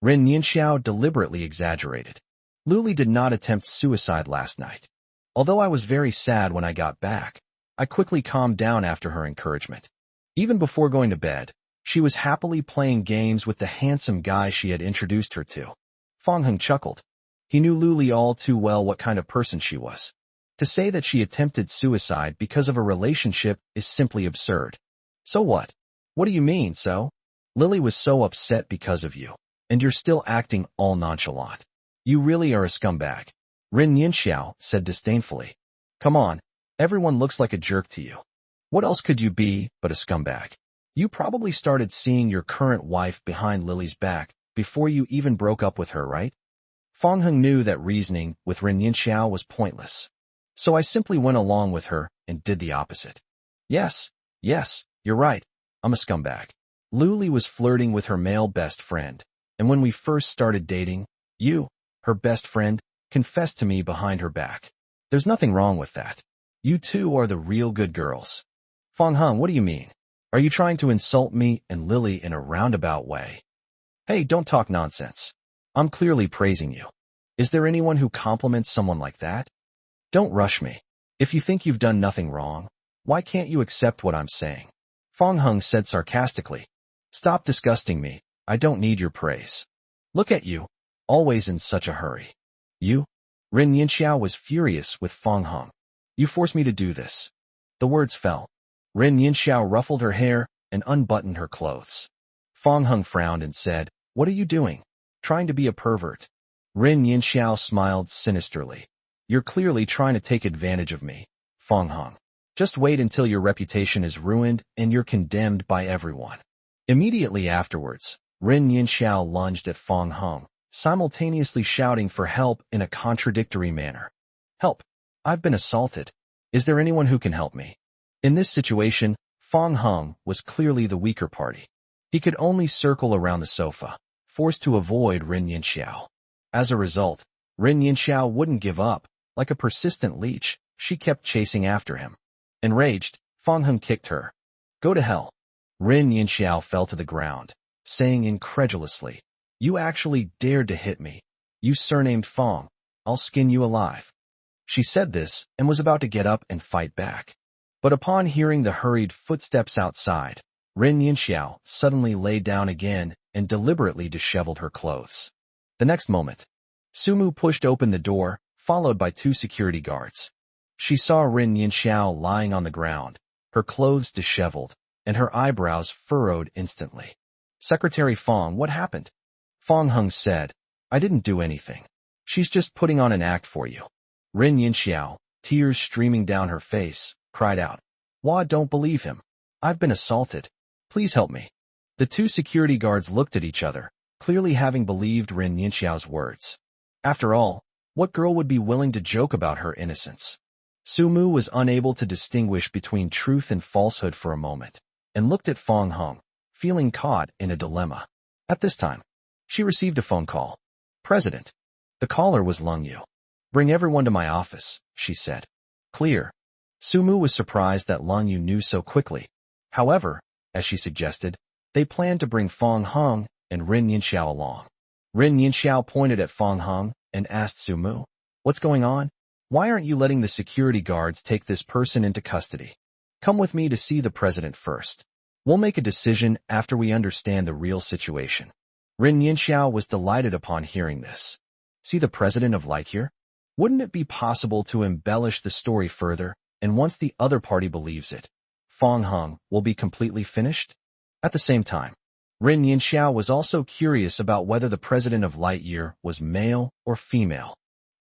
Speaker 1: Rin Yinxiao deliberately exaggerated. "Luli did not attempt suicide last night. Although I was very sad when I got back, I quickly calmed down after her encouragement. Even before going to bed, she was happily playing games with the handsome guy she had introduced her to." Fong Hong chuckled. He knew Luli all too well what kind of person she was. To say that she attempted suicide because of a relationship is simply absurd. "So what? What do you mean, so? Lily was so upset because of you, and you're still acting all nonchalant. You really are a scumbag," Rin Yinxiao said disdainfully. "Come on, everyone looks like a jerk to you. What else could you be but a scumbag? You probably started seeing your current wife behind Lily's back before you even broke up with her, right?" Fong Hong knew that reasoning with Rin Yinxiao was pointless, so I simply went along with her and did the opposite. Yes, you're right. I'm a scumbag. Luli was flirting with her male best friend, and when we first started dating, you, her best friend, confessed to me behind her back. There's nothing wrong with that. You two are the real good girls." "Fong Hong, what do you mean? Are you trying to insult me and Lily in a roundabout way?" "Hey, don't talk nonsense. I'm clearly praising you. Is there anyone who compliments someone like that? Don't rush me. If you think you've done nothing wrong, why can't you accept what I'm saying?" Fong Hong said sarcastically. "Stop disgusting me. I don't need your praise. Look at you, always in such a hurry." "You?" Rin Yinxiao was furious with Fong Hong. "You forced me to do this." The words fell. Rin Yinxiao ruffled her hair and unbuttoned her clothes. Fong Hong frowned and said, "What are you doing? Trying to be a pervert?" Rin Yinxiao smiled sinisterly. "You're clearly trying to take advantage of me, Fong Hong. Just wait until your reputation is ruined and you're condemned by everyone." Immediately afterwards, Rin Yinxiao lunged at Fong Hong, simultaneously shouting for help in a contradictory manner. "Help! I've been assaulted. Is there anyone who can help me?" In this situation, Fong Hong was clearly the weaker party. He could only circle around the sofa, forced to avoid Rin Yinxiao. As a result, Rin Yinxiao wouldn't give up. Like a persistent leech, she kept chasing after him. Enraged, Fong Hong kicked her. "Go to hell." Rin Yinxiao fell to the ground, saying incredulously, "You actually dared to hit me. You surnamed Fong. I'll skin you alive." She said this and was about to get up and fight back. But upon hearing the hurried footsteps outside, Rin Yinxiao suddenly lay down again and deliberately disheveled her clothes. The next moment, Sumu pushed open the door, followed by two security guards. She saw Rin Yinxiao lying on the ground, her clothes disheveled, and her eyebrows furrowed instantly. "Secretary Fong, what happened?" Fong Hong said, "I didn't do anything. She's just putting on an act for you." Rin Yinxiao, tears streaming down her face, cried out, "Wah, don't believe him. I've been assaulted. Please help me." The two security guards looked at each other, clearly having believed Rin Yinxiao's words. After all, what girl would be willing to joke about her innocence? Sumu was unable to distinguish between truth and falsehood for a moment, and looked at Fong Hong, feeling caught in a dilemma. At this time, she received a phone call. "President." The caller was Lung Yu. "Bring everyone to my office," she said. "Clear." Sumu was surprised that Lung Yu knew so quickly. However, as she suggested, they planned to bring Fong Hong and Rin Yinxiao along. Rin Yinxiao pointed at Fong Hong and asked Sumu, "What's going on?" Why aren't you letting the security guards take this person into custody? Come with me to see the president first. We'll make a decision after we understand the real situation. Rin Yinxiao was delighted upon hearing this. See the president of Light here? Wouldn't it be possible to embellish the story further, and once the other party believes it, Fong Hung will be completely finished? At the same time, Rin Yinxiao was also curious about whether the president of Lightyear was male or female.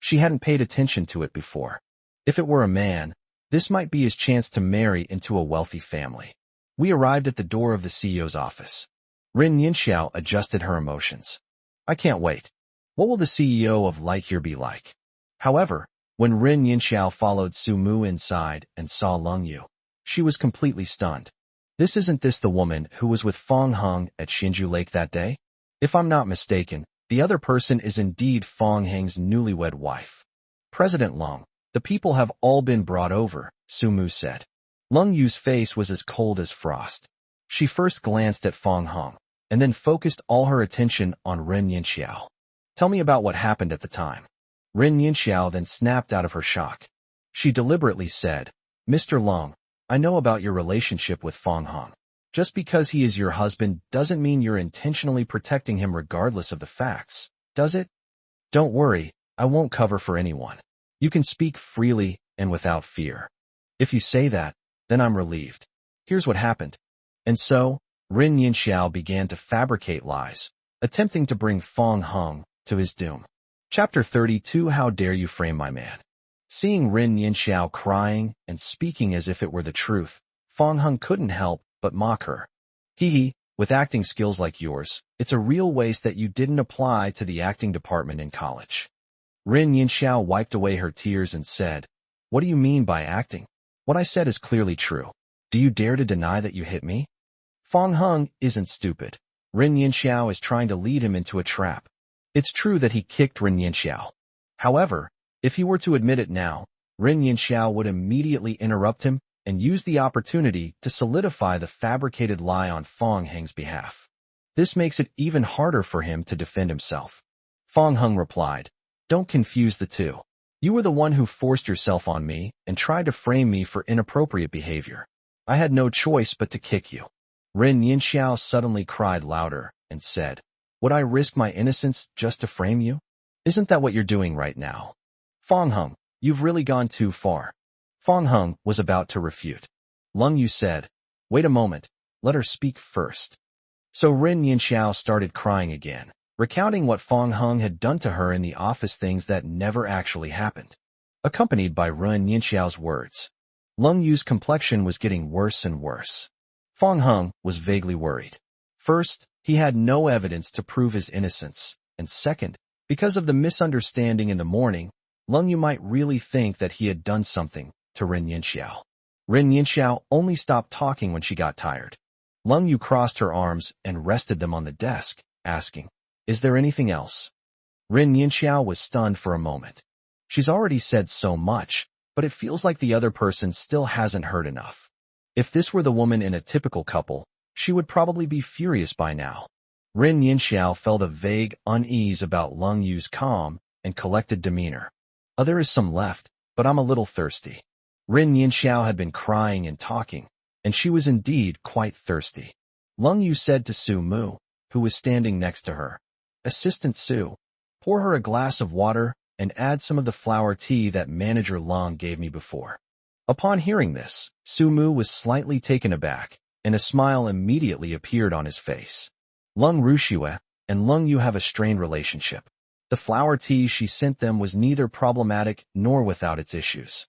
Speaker 1: She hadn't paid attention to it before. If it were a man, this might be his chance to marry into a wealthy family. We arrived at the door of the CEO's office. Rin Yinxiao adjusted her emotions. I can't wait. What will the CEO of Lightyear be like? However, when Rin Yinxiao followed Su Mu inside and saw Lung Yu, she was completely stunned. Isn't this the woman who was with Fong Hung at Shinju Lake that day? If I'm not mistaken, the other person is indeed Fong Hung's newlywed wife. President Lung, the people have all been brought over, Su Mu said. Lung Yu's face was as cold as frost. She first glanced at Fong Hung, and then focused all her attention on Rin Yinxiao. Tell me about what happened at the time. Rin Yinxiao then snapped out of her shock. She deliberately said, Mr. Lung, I know about your relationship with Fong Hung. Just because he is your husband doesn't mean you're intentionally protecting him regardless of the facts, does it? Don't worry, I won't cover for anyone. You can speak freely and without fear. If you say that, then I'm relieved. Here's what happened. And so, Rin Yinxiao began to fabricate lies, attempting to bring Fong Hung to his doom. Chapter 32 How dare you frame my man? Seeing Rin Yinxiao crying and speaking as if it were the truth, Fong Hung couldn't help but mock her. Hee, with acting skills like yours, it's a real waste that you didn't apply to the acting department in college. Rin Yinxiao wiped away her tears and said, What do you mean by acting? What I said is clearly true. Do you dare to deny that you hit me? Fong Hung isn't stupid. Rin Yinxiao is trying to lead him into a trap. It's true that he kicked Rin Yinxiao. However, if he were to admit it now, Rin Yinxiao would immediately interrupt him and use the opportunity to solidify the fabricated lie on Fong Hung's behalf. This makes it even harder for him to defend himself. Fong Hung replied, Don't confuse the two. You were the one who forced yourself on me and tried to frame me for inappropriate behavior. I had no choice but to kick you. Rin Yinxiao suddenly cried louder and said, Would I risk my innocence just to frame you? Isn't that what you're doing right now? Fong Hung, you've really gone too far. Fong Hung was about to refute. Lung Yu said, Wait a moment, let her speak first. So Rin Yinxiao started crying again, recounting what Fong Hung had done to her in the office, things that never actually happened. Accompanied by Rin Yinxiao's words, Lung Yu's complexion was getting worse and worse. Fong Hung was vaguely worried. First, he had no evidence to prove his innocence, and second, because of the misunderstanding in the morning, Lung Yu might really think that he had done something to Rin Yinxiao. Rin Yinxiao only stopped talking when she got tired. Lung Yu crossed her arms and rested them on the desk, asking, Is there anything else? Rin Yinxiao was stunned for a moment. She's already said so much, but it feels like the other person still hasn't heard enough. If this were the woman in a typical couple, she would probably be furious by now. Rin Yinxiao felt a vague unease about Lung Yu's calm and collected demeanor. There is some left, but I'm a little thirsty. Rin Yinxiao had been crying and talking, and she was indeed quite thirsty. Lung Yu said to Su Mu, who was standing next to her, Assistant Su, pour her a glass of water and add some of the flower tea that Manager Long gave me before. Upon hearing this, Su Mu was slightly taken aback, and a smile immediately appeared on his face. Lung Rushue and Lung Yu have a strained relationship. The flower tea she sent them was neither problematic nor without its issues.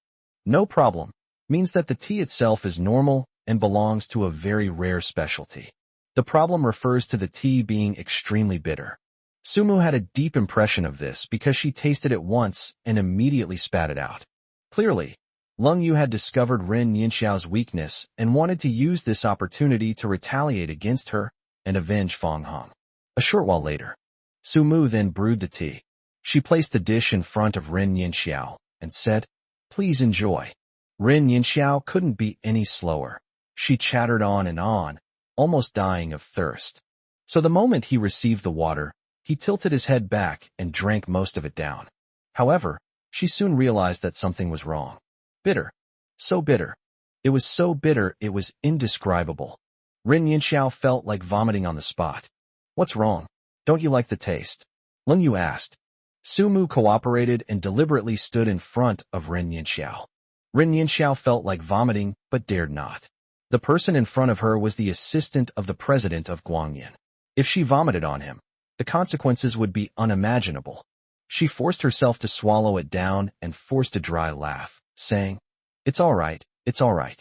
Speaker 1: No problem means that the tea itself is normal and belongs to a very rare specialty. The problem refers to the tea being extremely bitter. Sumu had a deep impression of this because she tasted it once and immediately spat it out. Clearly, Lung Yu had discovered Rin Yinxiao's weakness and wanted to use this opportunity to retaliate against her and avenge Fong Hung. A short while later, Su Mu then brewed the tea. She placed the dish in front of Rin Yinxiao and said, Please enjoy. Rin Yinxiao couldn't be any slower. She chattered on and on, almost dying of thirst. So the moment he received the water, he tilted his head back and drank most of it down. However, She soon realized that something was wrong. Bitter. So bitter. It was so bitter it was indescribable. Rin Yinxiao felt like vomiting on the spot. What's wrong? Don't you like the taste? Leng Yu asked. Su Mu cooperated and deliberately stood in front of Rin Yinxiao. Rin Yinxiao felt like vomiting, but dared not. The person in front of her was the assistant of the president of Guangyan. If she vomited on him, the consequences would be unimaginable. She forced herself to swallow it down and forced a dry laugh, saying, It's all right, it's all right.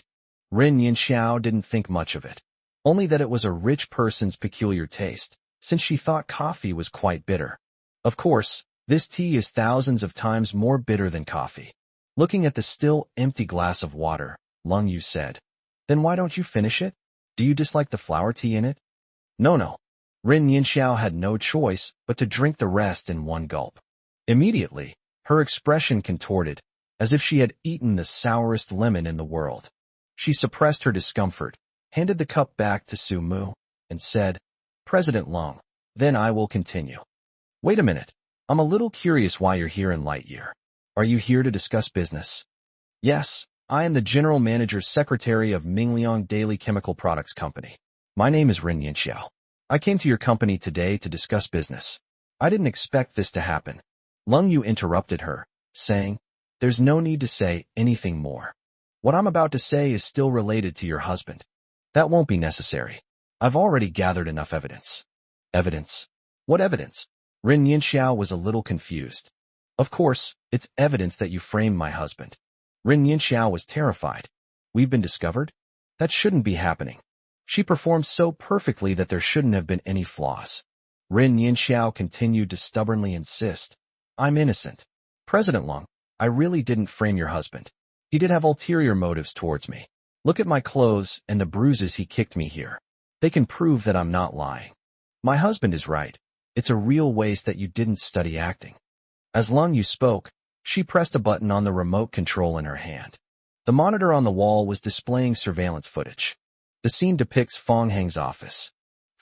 Speaker 1: Rin Yinxiao didn't think much of it, only that it was a rich person's peculiar taste, since she thought coffee was quite bitter. Of course, this tea is thousands of times more bitter than coffee. Looking at the still empty glass of water, Leng Yu said, Then why don't you finish it? Do you dislike the flower tea in it? No. Rin Yinxiao had no choice but to drink the rest in one gulp. Immediately, her expression contorted, as if she had eaten the sourest lemon in the world. She suppressed her discomfort, handed the cup back to Su Mu, and said, President Long, then I will continue. Wait a minute. I'm a little curious why you're here in Lightyear. Are you here to discuss business? Yes, I am the General Manager's Secretary of Mingliang Daily Chemical Products Company. My name is Rin Yinxiao. I came to your company today to discuss business. I didn't expect this to happen. Leng Yu interrupted her, saying, There's no need to say anything more. What I'm about to say is still related to your husband. That won't be necessary. I've already gathered enough evidence. Evidence? What evidence? Rin Yinxiao was a little confused. Of course, it's evidence that you framed my husband. Rin Yinxiao was terrified. We've been discovered? That shouldn't be happening. She performed so perfectly that there shouldn't have been any flaws. Rin Yinxiao continued to stubbornly insist. I'm innocent. President Long, I really didn't frame your husband. He did have ulterior motives towards me. Look at my clothes and the bruises he kicked me here. They can prove that I'm not lying. My husband is right. It's a real waste that you didn't study acting. As Leng Yu spoke, she pressed a button on the remote control in her hand. The monitor on the wall was displaying surveillance footage. The scene depicts Fong Heng's office.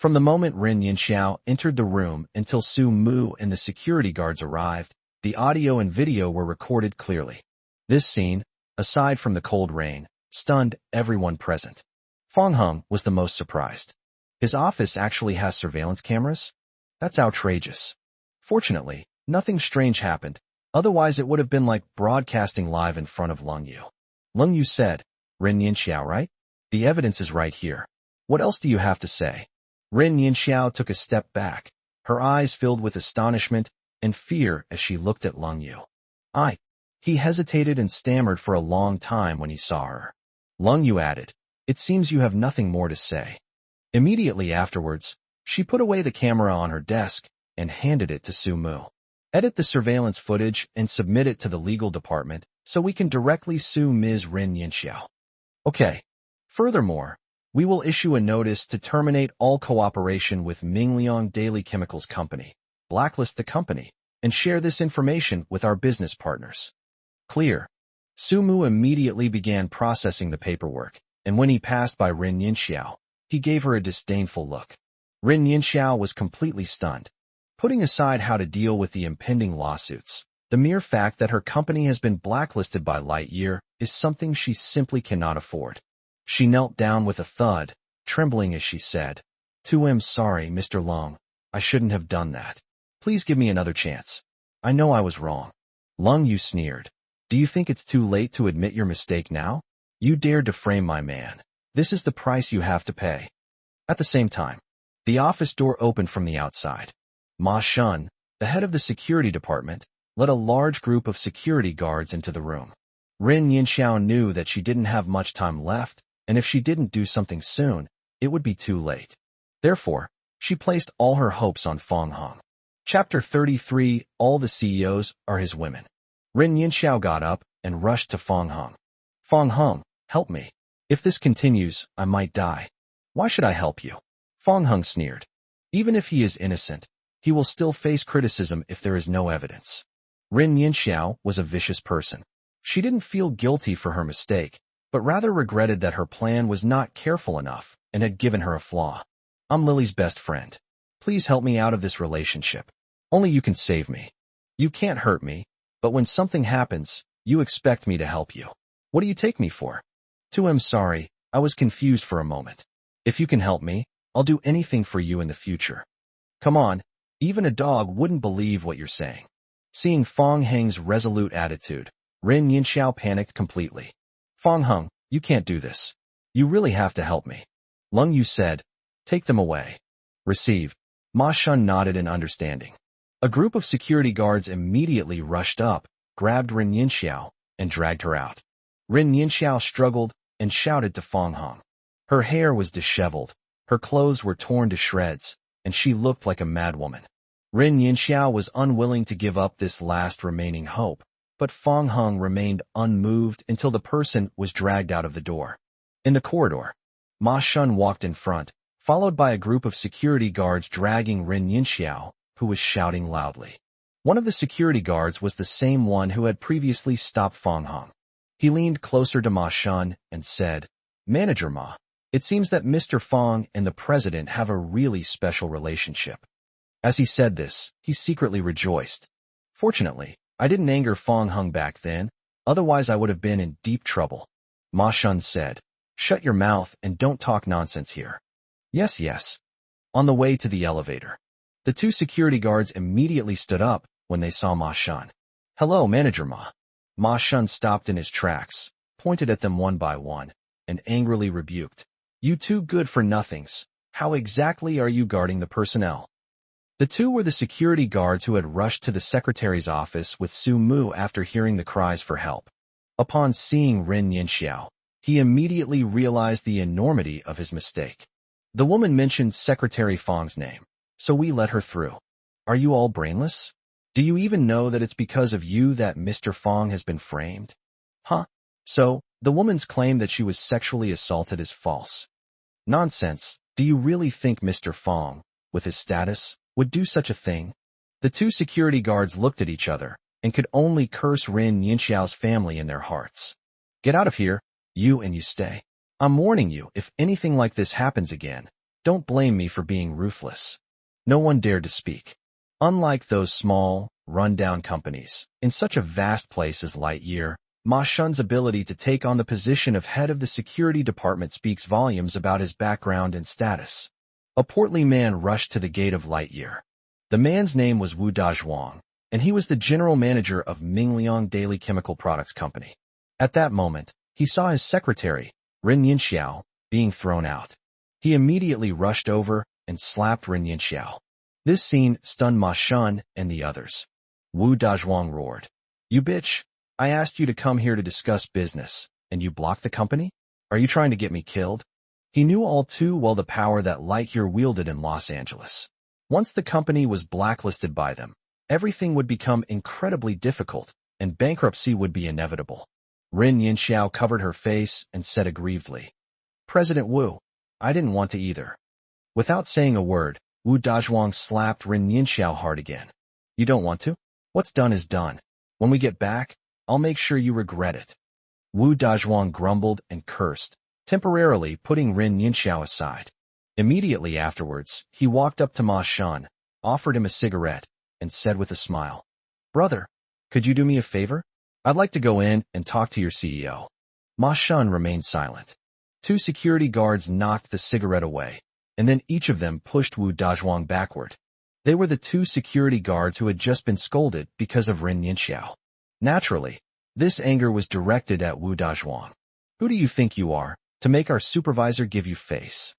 Speaker 1: From the moment Rin Yinxiao entered the room until Su Mu and the security guards arrived, the audio and video were recorded clearly. This scene, aside from the cold rain, stunned everyone present. Fong Heng was the most surprised. His office actually has surveillance cameras? That's outrageous. Fortunately, nothing strange happened, otherwise it would have been like broadcasting live in front of Leng Yu. Leng Yu said, Rin Yinxiao, right? The evidence is right here. What else do you have to say? Rin Yinxiao took a step back, her eyes filled with astonishment and fear as she looked at Leng Yu. He hesitated and stammered for a long time when he saw her. Leng Yu added, It seems you have nothing more to say. Immediately afterwards, she put away the camera on her desk and handed it to Su Mu. Edit the surveillance footage and submit it to the legal department so we can directly sue Ms. Rin Yinxiao. Okay. Furthermore, we will issue a notice to terminate all cooperation with Mingliang Daily Chemicals Company, blacklist the company, and share this information with our business partners. Clear. Su Mu immediately began processing the paperwork, and when he passed by Rin Yinxiao, he gave her a disdainful look. Rin Yinxiao was completely stunned. Putting aside how to deal with the impending lawsuits, the mere fact that her company has been blacklisted by Lightyear is something she simply cannot afford. She knelt down with a thud, trembling as she said, I'm sorry, Mr. Long. I shouldn't have done that. Please give me another chance. I know I was wrong. Leng Yu sneered. Do you think it's too late to admit your mistake now? You dared to frame my man. This is the price you have to pay. At the same time, the office door opened from the outside. Ma Shun, the head of the security department, led a large group of security guards into the room. Rin Yinxiao knew that she didn't have much time left, and if she didn't do something soon, it would be too late. Therefore, she placed all her hopes on Fong Heng. Chapter 33, All the CEOs are his women. Rin Yinxiao got up and rushed to Fong Heng. Fong Heng, help me. If this continues, I might die. Why should I help you? Fong Heng sneered. Even if he is innocent, he will still face criticism if there is no evidence. Rin Yinxiao was a vicious person. She didn't feel guilty for her mistake, but rather regretted that her plan was not careful enough and had given her a flaw. I'm Lily's best friend. Please help me out of this relationship. Only you can save me. You can't hurt me. But when something happens, you expect me to help you. What do you take me for? I'm sorry, I was confused for a moment. If you can help me, I'll do anything for you in the future. Come on, even a dog wouldn't believe what you're saying. Seeing Fong Heng's resolute attitude, Ren Yinxiao panicked completely. Fong Heng, you can't do this. You really have to help me. Lung Yu said, take them away. Received. Ma Shun nodded in understanding. A group of security guards immediately rushed up, grabbed Ren Yinxiao, and dragged her out. Ren Yinxiao struggled and shouted to Fong Heng. Her hair was disheveled, her clothes were torn to shreds, and she looked like a madwoman. Ren Yinxiao was unwilling to give up this last remaining hope, but Fong Heng remained unmoved until the person was dragged out of the door. In the corridor, Ma Shun walked in front, followed by a group of security guards dragging Ren Yinxiao, who was shouting loudly. One of the security guards was the same one who had previously stopped Fong Heng. He leaned closer to Ma Shun and said, Manager Ma, it seems that Mr. Fong and the president have a really special relationship. As he said this, he secretly rejoiced. Fortunately, I didn't anger Fong Heng back then, otherwise I would have been in deep trouble. Ma Shun said, shut your mouth and don't talk nonsense here. Yes, yes. On the way to the elevator, the two security guards immediately stood up when they saw Ma Shun. Hello, Manager Ma. Ma Shun stopped in his tracks, pointed at them one by one, and angrily rebuked. You two good-for-nothings, how exactly are you guarding the personnel? The two were the security guards who had rushed to the secretary's office with Su Mu after hearing the cries for help. Upon seeing Ren Yinxiao, he immediately realized the enormity of his mistake. The woman mentioned Secretary Fong's name, so we let her through. Are you all brainless? Do you even know that it's because of you that Mr. Fong has been framed? Huh? So, the woman's claim that she was sexually assaulted is false. Nonsense. Do you really think Mr. Fong, with his status, would do such a thing? The two security guards looked at each other and could only curse Ren Yinxiao's family in their hearts. Get out of here, you, and you stay. I'm warning you, if anything like this happens again, don't blame me for being ruthless. No one dared to speak. Unlike those small, run-down companies, in such a vast place as Lightyear, Ma Shun's ability to take on the position of head of the security department speaks volumes about his background and status. A portly man rushed to the gate of Lightyear. The man's name was Wu Dazhuang, and he was the general manager of Mingliang Daily Chemical Products Company. At that moment, he saw his secretary, Ren Yinxiao, being thrown out. He immediately rushed over and slapped Ren Yinxiao. This scene stunned Ma Shun and the others. Wu Dazhuang roared. You bitch! I asked you to come here to discuss business, and you blocked the company? Are you trying to get me killed? He knew all too well the power that Lightyear wielded in Los Angeles. Once the company was blacklisted by them, everything would become incredibly difficult, and bankruptcy would be inevitable. Ren Yinxiao covered her face and said aggrievedly, President Wu, I didn't want to either. Without saying a word, Wu Dazhuang slapped Ren Yinxiao hard again. You don't want to? What's done is done. When we get back, I'll make sure you regret it. Wu Dazhuang grumbled and cursed, temporarily putting Ren Yinxiao aside. Immediately afterwards, he walked up to Ma Shun, offered him a cigarette, and said with a smile, Brother, could you do me a favor? I'd like to go in and talk to your CEO. Ma Shun remained silent. Two security guards knocked the cigarette away, and then each of them pushed Wu Dazhuang backward. They were the two security guards who had just been scolded because of Ren Yinxiao. Naturally, this anger was directed at Wu Dazhuang. Who do you think you are, to make our supervisor give you face?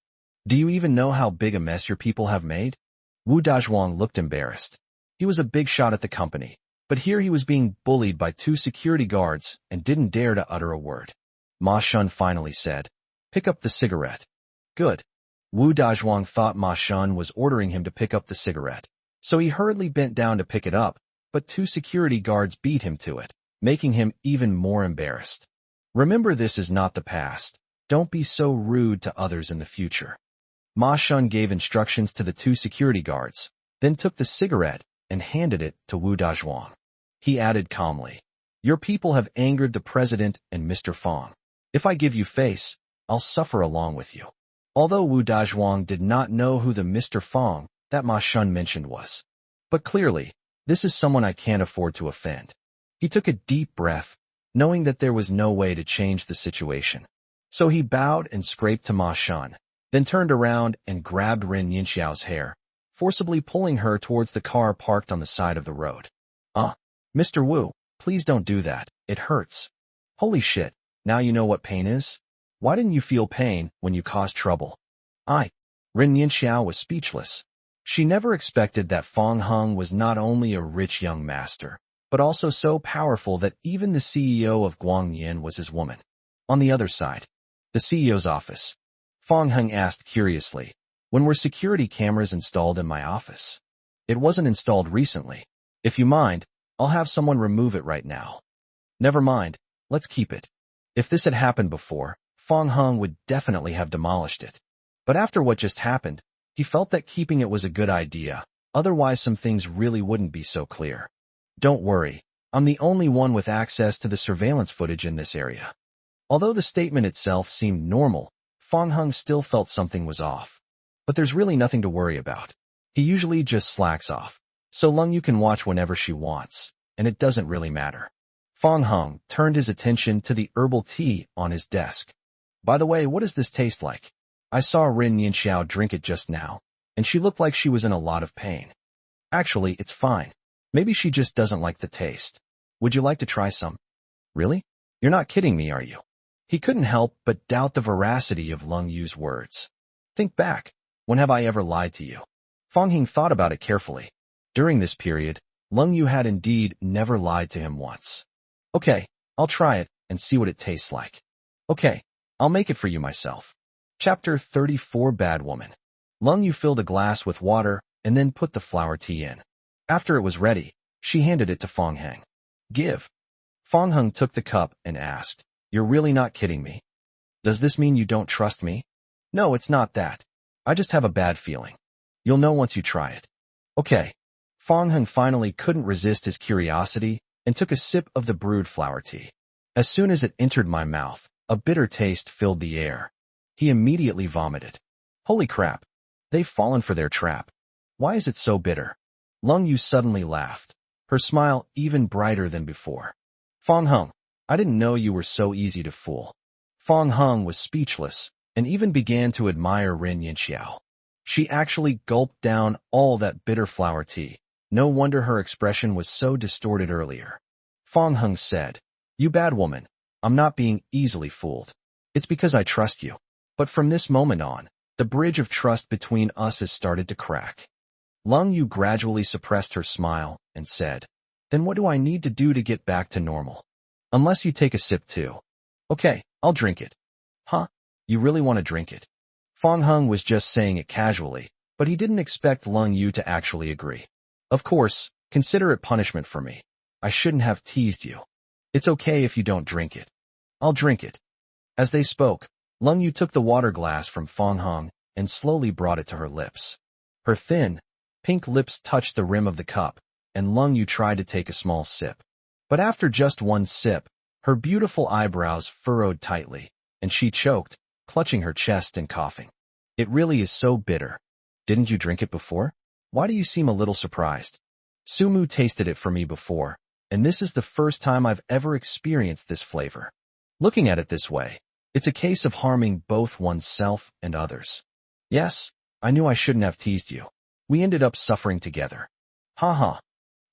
Speaker 1: Do you even know how big a mess your people have made? Wu Dazhuang looked embarrassed. He was a big shot at the company, but here he was being bullied by two security guards and didn't dare to utter a word. Ma Shun finally said, Pick up the cigarette. Good. Wu Dazhuang thought Ma Shun was ordering him to pick up the cigarette, so he hurriedly bent down to pick it up, but two security guards beat him to it, making him even more embarrassed. Remember, this is not the past. Don't be so rude to others in the future. Ma Shun gave instructions to the two security guards, then took the cigarette and handed it to Wu Dazhuang. He added calmly, Your people have angered the president and Mr. Fong. If I give you face, I'll suffer along with you. Although Wu Dazhuang did not know who the Mr. Fong that Ma Shun mentioned was. But clearly, this is someone I can't afford to offend. He took a deep breath, knowing that there was no way to change the situation. So he bowed and scraped to Ma Shun, then turned around and grabbed Rin Yinxiao's hair, forcibly pulling her towards the car parked on the side of the road. Mr. Wu, please don't do that. It hurts. Holy shit, now you know what pain is? Why didn't you feel pain when you caused trouble? Rin Yinxiao was speechless. She never expected that Fang Heng was not only a rich young master, but also so powerful that even the CEO of Guangyin was his woman. On the other side, the CEO's office. Fang Heng asked curiously, when were security cameras installed in my office? It wasn't installed recently. If you mind, I'll have someone remove it right now. Never mind, let's keep it. If this had happened before, Fang Heng would definitely have demolished it. But after what just happened, he felt that keeping it was a good idea, otherwise some things really wouldn't be so clear. Don't worry, I'm the only one with access to the surveillance footage in this area. Although the statement itself seemed normal, Fang Heng still felt something was off. But there's really nothing to worry about. He usually just slacks off, so Lung Yu can watch whenever she wants, and it doesn't really matter. Fang Heng turned his attention to the herbal tea on his desk. By the way, what does this taste like? I saw Rin Yinxiao drink it just now, and she looked like she was in a lot of pain. Actually, it's fine. Maybe she just doesn't like the taste. Would you like to try some? Really? You're not kidding me, are you? He couldn't help but doubt the veracity of Lung Yu's words. Think back. When have I ever lied to you? Fang Heng thought about it carefully. During this period, Lung Yu had indeed never lied to him once. Okay, I'll try it and see what it tastes like. Okay, I'll make it for you myself. Chapter 34 Bad Woman. Lung Yu filled a glass with water and then put the flower tea in. After it was ready, she handed it to Fang Heng. Give. Fang Heng took the cup and asked, You're really not kidding me? Does this mean you don't trust me? No, it's not that. I just have a bad feeling. You'll know once you try it. Okay. Fang Heng finally couldn't resist his curiosity and took a sip of the brewed flower tea. As soon as it entered my mouth, a bitter taste filled the air. He immediately vomited. Holy crap. They've fallen for their trap. Why is it so bitter? Lung Yu suddenly laughed, her smile even brighter than before. Fang Heng, I didn't know you were so easy to fool. Fang Heng was speechless and even began to admire Rin Yinxiao. She actually gulped down all that bitter flower tea. No wonder her expression was so distorted earlier. Fang Heng said, You bad woman, I'm not being easily fooled. It's because I trust you. But from this moment on, the bridge of trust between us has started to crack. Lung Yu gradually suppressed her smile and said, Then what do I need to do to get back to normal? Unless you take a sip too. Okay, I'll drink it. Huh? You really want to drink it? Fang Heng was just saying it casually, but he didn't expect Lung Yu to actually agree. Of course, consider it punishment for me. I shouldn't have teased you. It's okay if you don't drink it. I'll drink it. As they spoke, Lung Yu took the water glass from Fang Heng and slowly brought it to her lips. Her thin, pink lips touched the rim of the cup, and Lung Yu tried to take a small sip. But after just one sip, her beautiful eyebrows furrowed tightly, and she choked, clutching her chest and coughing. It really is so bitter. Didn't you drink it before? Why do you seem a little surprised? Sumu tasted it for me before, and this is the first time I've ever experienced this flavor. Looking at it this way, it's a case of harming both oneself and others. Yes, I knew I shouldn't have teased you. We ended up suffering together. Ha.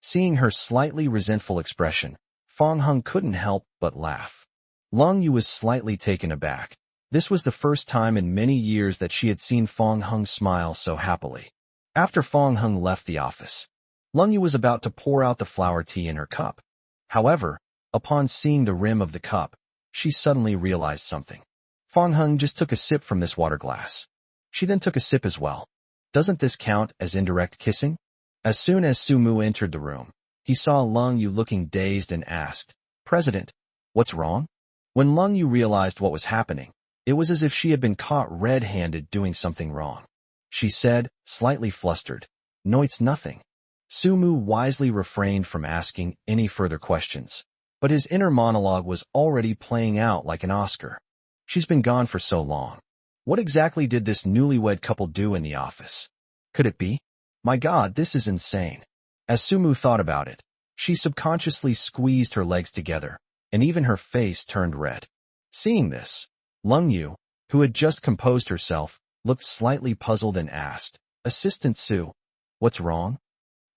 Speaker 1: Seeing her slightly resentful expression, Fang Heng couldn't help but laugh. Lung Yu was slightly taken aback. This was the first time in many years that she had seen Fang Heng smile so happily. After Fang Heng left the office, Lung Yu was about to pour out the flower tea in her cup. However, upon seeing the rim of the cup, she suddenly realized something. Fang Heng just took a sip from this water glass. She then took a sip as well. Doesn't this count as indirect kissing? As soon as Sumu entered the room, he saw Lung Yu looking dazed and asked, President, what's wrong? When Lung Yu realized what was happening, it was as if she had been caught red-handed doing something wrong. She said, slightly flustered, No, it's nothing. Sumu wisely refrained from asking any further questions, but his inner monologue was already playing out like an Oscar. She's been gone for so long. What exactly did this newlywed couple do in the office? Could it be? My God, this is insane. As Sumu thought about it, She subconsciously squeezed her legs together, and even her face turned red. Seeing this, Lung Yu, who had just composed herself, looked slightly puzzled and asked, "Assistant Su, what's wrong?"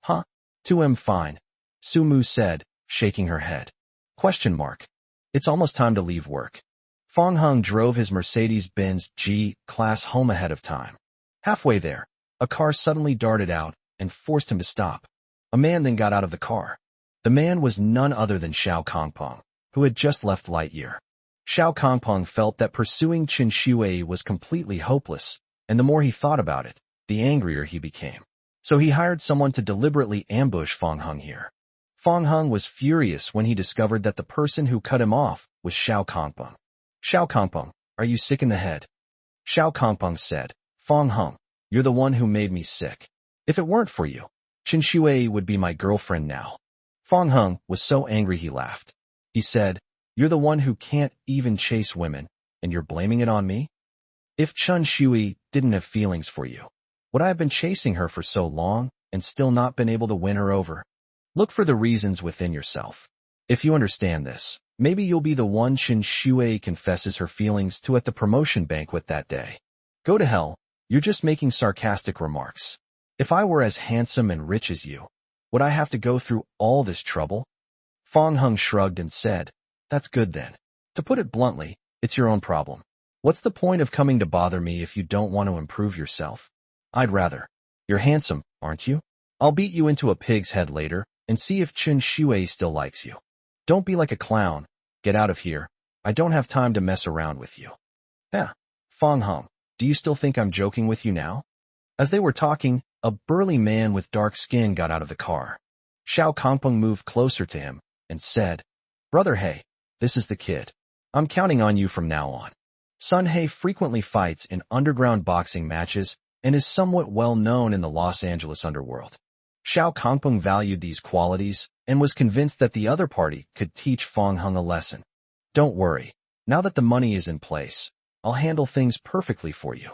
Speaker 1: "Huh? 2M fine," Su Mu said, shaking her head. Question mark. It's almost time to leave work. Fong Hung drove his Mercedes-Benz G-Class home ahead of time. Halfway there, a car suddenly darted out and forced him to stop. A man then got out of the car. The man was none other than Xiao Kongpeng, who had just left Lightyear. Xiao Kongpeng felt that pursuing Chen Shui was completely hopeless, and the more he thought about it, the angrier he became. So he hired someone to deliberately ambush Fong Hung here. Fong Hung was furious when he discovered that the person who cut him off was Xiao Kongpeng. "Xiao Kongpeng, are you sick in the head?" Xiao Kongpeng said, "Fong Hung, you're the one who made me sick. If it weren't for you, Chen Shui would be my girlfriend now." Fong Hung was so angry he laughed. He said, "You're the one who can't even chase women, and you're blaming it on me? If Chen Shui didn't have feelings for you, would I have been chasing her for so long and still not been able to win her over? Look for the reasons within yourself. If you understand this, maybe you'll be the one Chen Shui confesses her feelings to at the promotion banquet that day." "Go to hell, you're just making sarcastic remarks. If I were as handsome and rich as you, would I have to go through all this trouble?" Fong Hung shrugged and said, "That's good then. To put it bluntly, it's your own problem. What's the point of coming to bother me if you don't want to improve yourself? I'd rather. You're handsome, aren't you? I'll beat you into a pig's head later and see if Chen Shui still likes you. Don't be like a clown. Get out of here. I don't have time to mess around with you." "Yeah, Fong Hung, do you still think I'm joking with you now?" As they were talking, a burly man with dark skin got out of the car. Xiao Kongpeng moved closer to him and said, "Brother He, this is the kid. I'm counting on you from now on." Sun He frequently fights in underground boxing matches and is somewhat well known in the Los Angeles underworld. Xiao Kongpeng valued these qualities and was convinced that the other party could teach Fong Hung a lesson. "Don't worry. Now that the money is in place, I'll handle things perfectly for you."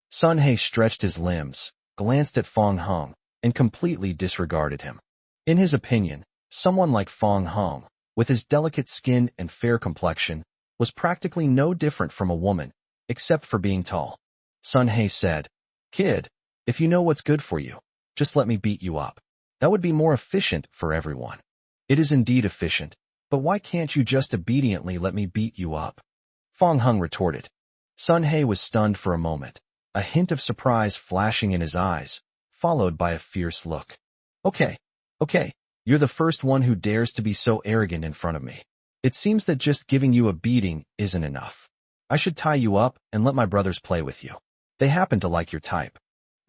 Speaker 1: Sun He stretched his limbs, glanced at Fong Hung, and completely disregarded him. In his opinion, someone like Fong Hung, with his delicate skin and fair complexion, was practically no different from a woman, except for being tall. Sun He said, "Kid, if you know what's good for you, just let me beat you up. That would be more efficient for everyone." "It is indeed efficient, but why can't you just obediently let me beat you up?" Fong Hung retorted. Sun He was stunned for a moment, a hint of surprise flashing in his eyes, followed by a fierce look. Okay, you're the first one who dares to be so arrogant in front of me. It seems that just giving you a beating isn't enough. I should tie you up and let my brothers play with you. They happen to like your type."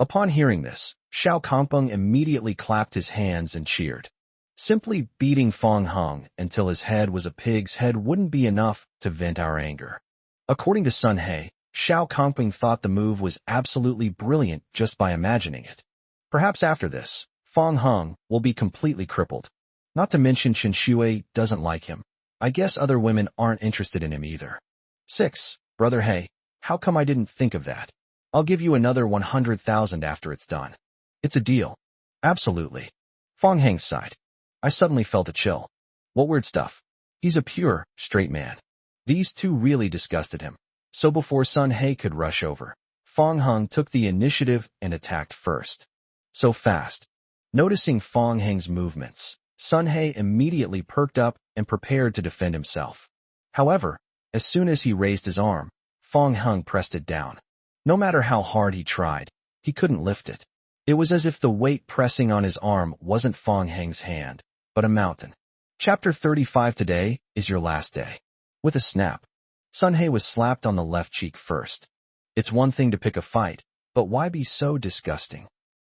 Speaker 1: Upon hearing this, Xiao Kongpeng immediately clapped his hands and cheered. Simply beating Fong Hung until his head was a pig's head wouldn't be enough to vent our anger. According to Sun He, Xiao Kongpeng thought the move was absolutely brilliant just by imagining it. Perhaps after this, Fong Hung will be completely crippled. Not to mention Chen Shui doesn't like him. I guess other women aren't interested in him either. 6. Brother He, how come I didn't think of that? I'll give you another 100,000 after it's done. It's a deal. Absolutely. Fong Hung sighed. I suddenly felt a chill. What weird stuff. He's a pure, straight man. These two really disgusted him. So before Sun He could rush over, Fong Hung took the initiative and attacked first. So fast. Noticing Fong Hung's movements, Sun He immediately perked up and prepared to defend himself. However, as soon as he raised his arm, Fong Hung pressed it down. No matter how hard he tried, he couldn't lift it. It was as if the weight pressing on his arm wasn't Fong Hung's hand, but a mountain. Chapter 35. Today is your last day. With a snap, Sun He was slapped on the left cheek first. It's one thing to pick a fight, but why be so disgusting?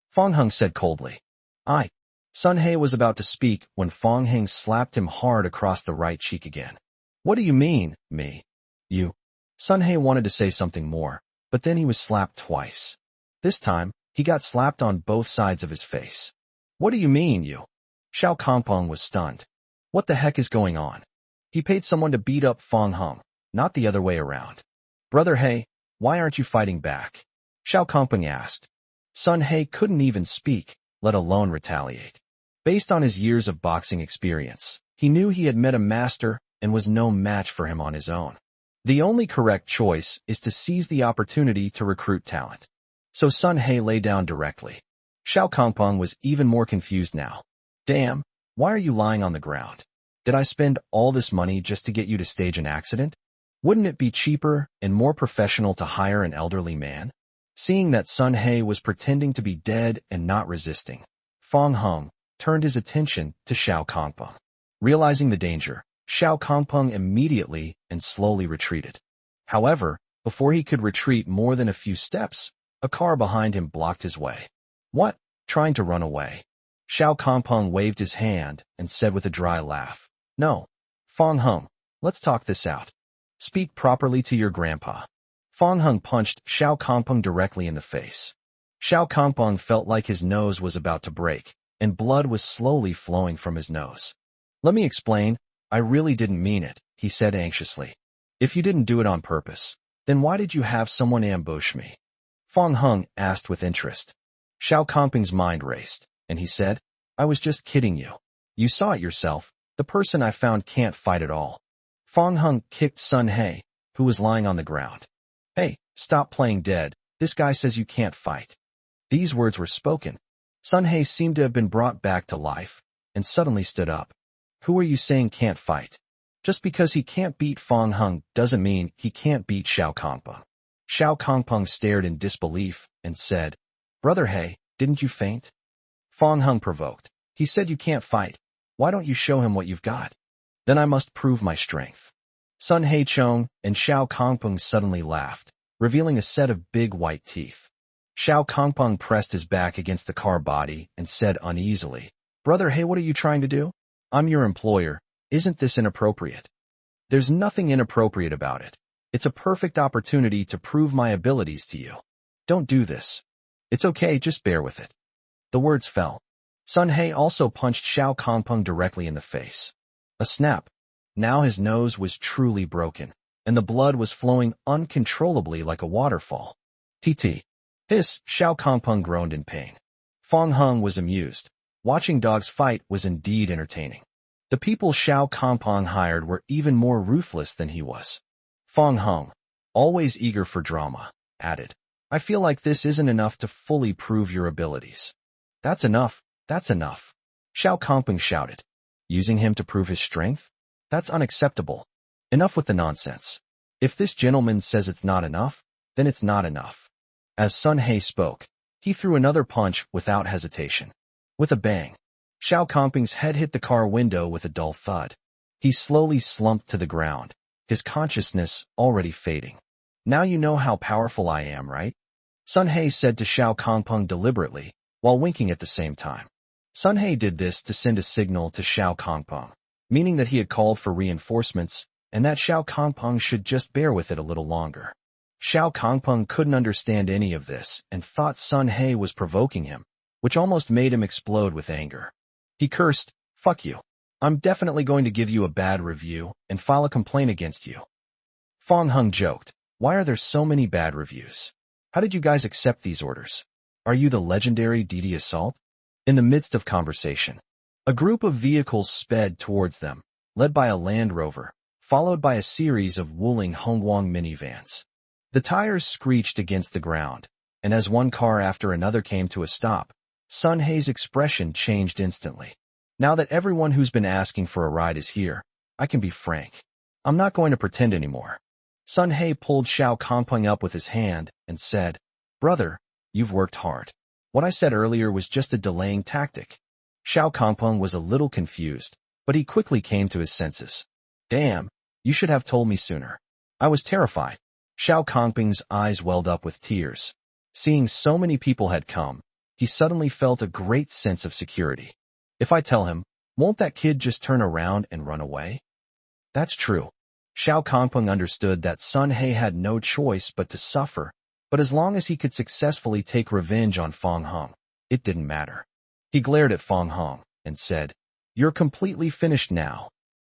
Speaker 1: Fong Hung said coldly. Sun He was about to speak when Fong Hung slapped him hard across the right cheek again. What do you mean, me? You? Sun He wanted to say something more, but then he was slapped twice. This time, he got slapped on both sides of his face. What do you mean, you? Xiao Kongpeng was stunned. What the heck is going on? He paid someone to beat up Fong Hung, not the other way around. Brother He, why aren't you fighting back? Xiao Kongpeng asked. Sun He couldn't even speak, let alone retaliate. Based on his years of boxing experience, he knew he had met a master and was no match for him on his own. The only correct choice is to seize the opportunity to recruit talent. So Sun He lay down directly. Xiao Kongpeng was even more confused now. Damn, why are you lying on the ground? Did I spend all this money just to get you to stage an accident? Wouldn't it be cheaper and more professional to hire an elderly man? Seeing that Sun He was pretending to be dead and not resisting, Fong Hung turned his attention to Xiao Kongpeng. Realizing the danger, Xiao Kongpeng immediately and slowly retreated. However, before he could retreat more than a few steps, a car behind him blocked his way. What? Trying to run away? Xiao Kongpeng waved his hand and said with a dry laugh, No. Fong Hung, let's talk this out. Speak properly to your grandpa. Fong Hung punched Xiao Kongpeng directly in the face. Xiao Kongpeng felt like his nose was about to break, and blood was slowly flowing from his nose. Let me explain, I really didn't mean it, he said anxiously. If you didn't do it on purpose, then why did you have someone ambush me? Fong Hung asked with interest. Xiao Kongpeng's mind raced, and he said, I was just kidding you. You saw it yourself, the person I found can't fight at all. Fong Hung kicked Sun He, who was lying on the ground. Hey, stop playing dead, this guy says you can't fight. These words were spoken. Sun He seemed to have been brought back to life, and suddenly stood up. Who are you saying can't fight? Just because he can't beat Fong Hung doesn't mean he can't beat Xiao Kongpeng. Xiao Kongpeng stared in disbelief and said, Brother He, didn't you faint? Fong Hung provoked. He said you can't fight. Why don't you show him what you've got? Then I must prove my strength. Sun He Chong and Xiao Kongpeng suddenly laughed, revealing a set of big white teeth. Xiao Kongpeng pressed his back against the car body and said uneasily, Brother He, what are you trying to do? I'm your employer. Isn't this inappropriate? There's nothing inappropriate about it. It's a perfect opportunity to prove my abilities to you. Don't do this. It's okay, just bear with it. The words fell. Sun He also punched Xiao Kongpeng directly in the face. A snap. Now his nose was truly broken, and the blood was flowing uncontrollably like a waterfall. TT. Hiss, Xiao Kongpeng groaned in pain. Fong Hung was amused. Watching dogs fight was indeed entertaining. The people Xiao Kongpeng hired were even more ruthless than he was. Fong Hung, always eager for drama, added, I feel like this isn't enough to fully prove your abilities. That's enough, that's enough. Xiao Kongpeng shouted. Using him to prove his strength? That's unacceptable. Enough with the nonsense. If this gentleman says it's not enough, then it's not enough. As Sun He spoke, he threw another punch without hesitation. With a bang, Xiao Kongpeng's head hit the car window with a dull thud. He slowly slumped to the ground, his consciousness already fading. Now you know how powerful I am, right? Sun He said to Xiao Kongpeng deliberately, while winking at the same time. Sun He did this to send a signal to Xiao Kongpeng, meaning that he had called for reinforcements and that Xiao Kongpeng should just bear with it a little longer. Xiao Kongpeng couldn't understand any of this and thought Sun He was provoking him, which almost made him explode with anger. He cursed, Fuck you. I'm definitely going to give you a bad review and file a complaint against you. Fong Hung joked, Why are there so many bad reviews? How did you guys accept these orders? Are you the legendary DD Assault? In the midst of conversation, a group of vehicles sped towards them, led by a Land Rover, followed by a series of Wuling Hongguang minivans. The tires screeched against the ground, and as one car after another came to a stop, Sun He's expression changed instantly. Now that everyone who's been asking for a ride is here, I can be frank. I'm not going to pretend anymore. Sun He pulled Xiao Kongpeng up with his hand and said, Brother, you've worked hard. What I said earlier was just a delaying tactic. Xiao Kongpeng was a little confused, but he quickly came to his senses. Damn, you should have told me sooner. I was terrified. Xiao Kongpeng's eyes welled up with tears. Seeing so many people had come, he suddenly felt a great sense of security. If I tell him, won't that kid just turn around and run away? That's true. Xiao Kongpeng understood that Sun He had no choice but to suffer, but as long as he could successfully take revenge on Fong Hung, it didn't matter. He glared at Fong Hung and said, You're completely finished now.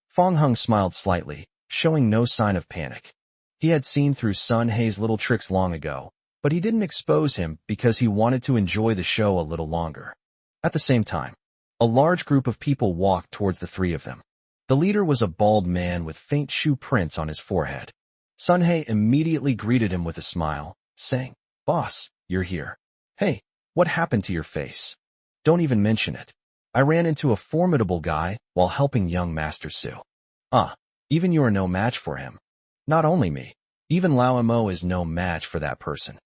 Speaker 1: Fong Hung smiled slightly, showing no sign of panic. He had seen through Sun He's little tricks long ago, but he didn't expose him because he wanted to enjoy the show a little longer. At the same time, A large group of people walked towards the three of them. The leader was a bald man with faint shoe prints on his forehead. Sun He immediately greeted him with a smile, saying, "Boss, you're here. Hey, what happened to your face? Don't even mention it. I ran into a formidable guy while helping young Master Su. Even you are no match for him. Not only me, even Lao Mo is no match for that person.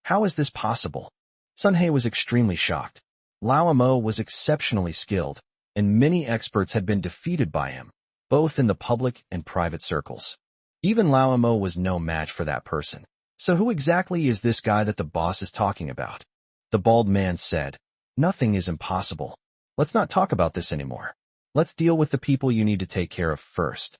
Speaker 1: How is this possible?" Sun He was extremely shocked. Lao Mo was exceptionally skilled, and many experts had been defeated by him, both in the public and private circles. Even Lao Mo was no match for that person. So who exactly is this guy that the boss is talking about? The bald man said, "Nothing is impossible. Let's not talk about this anymore. Let's deal with the people you need to take care of first."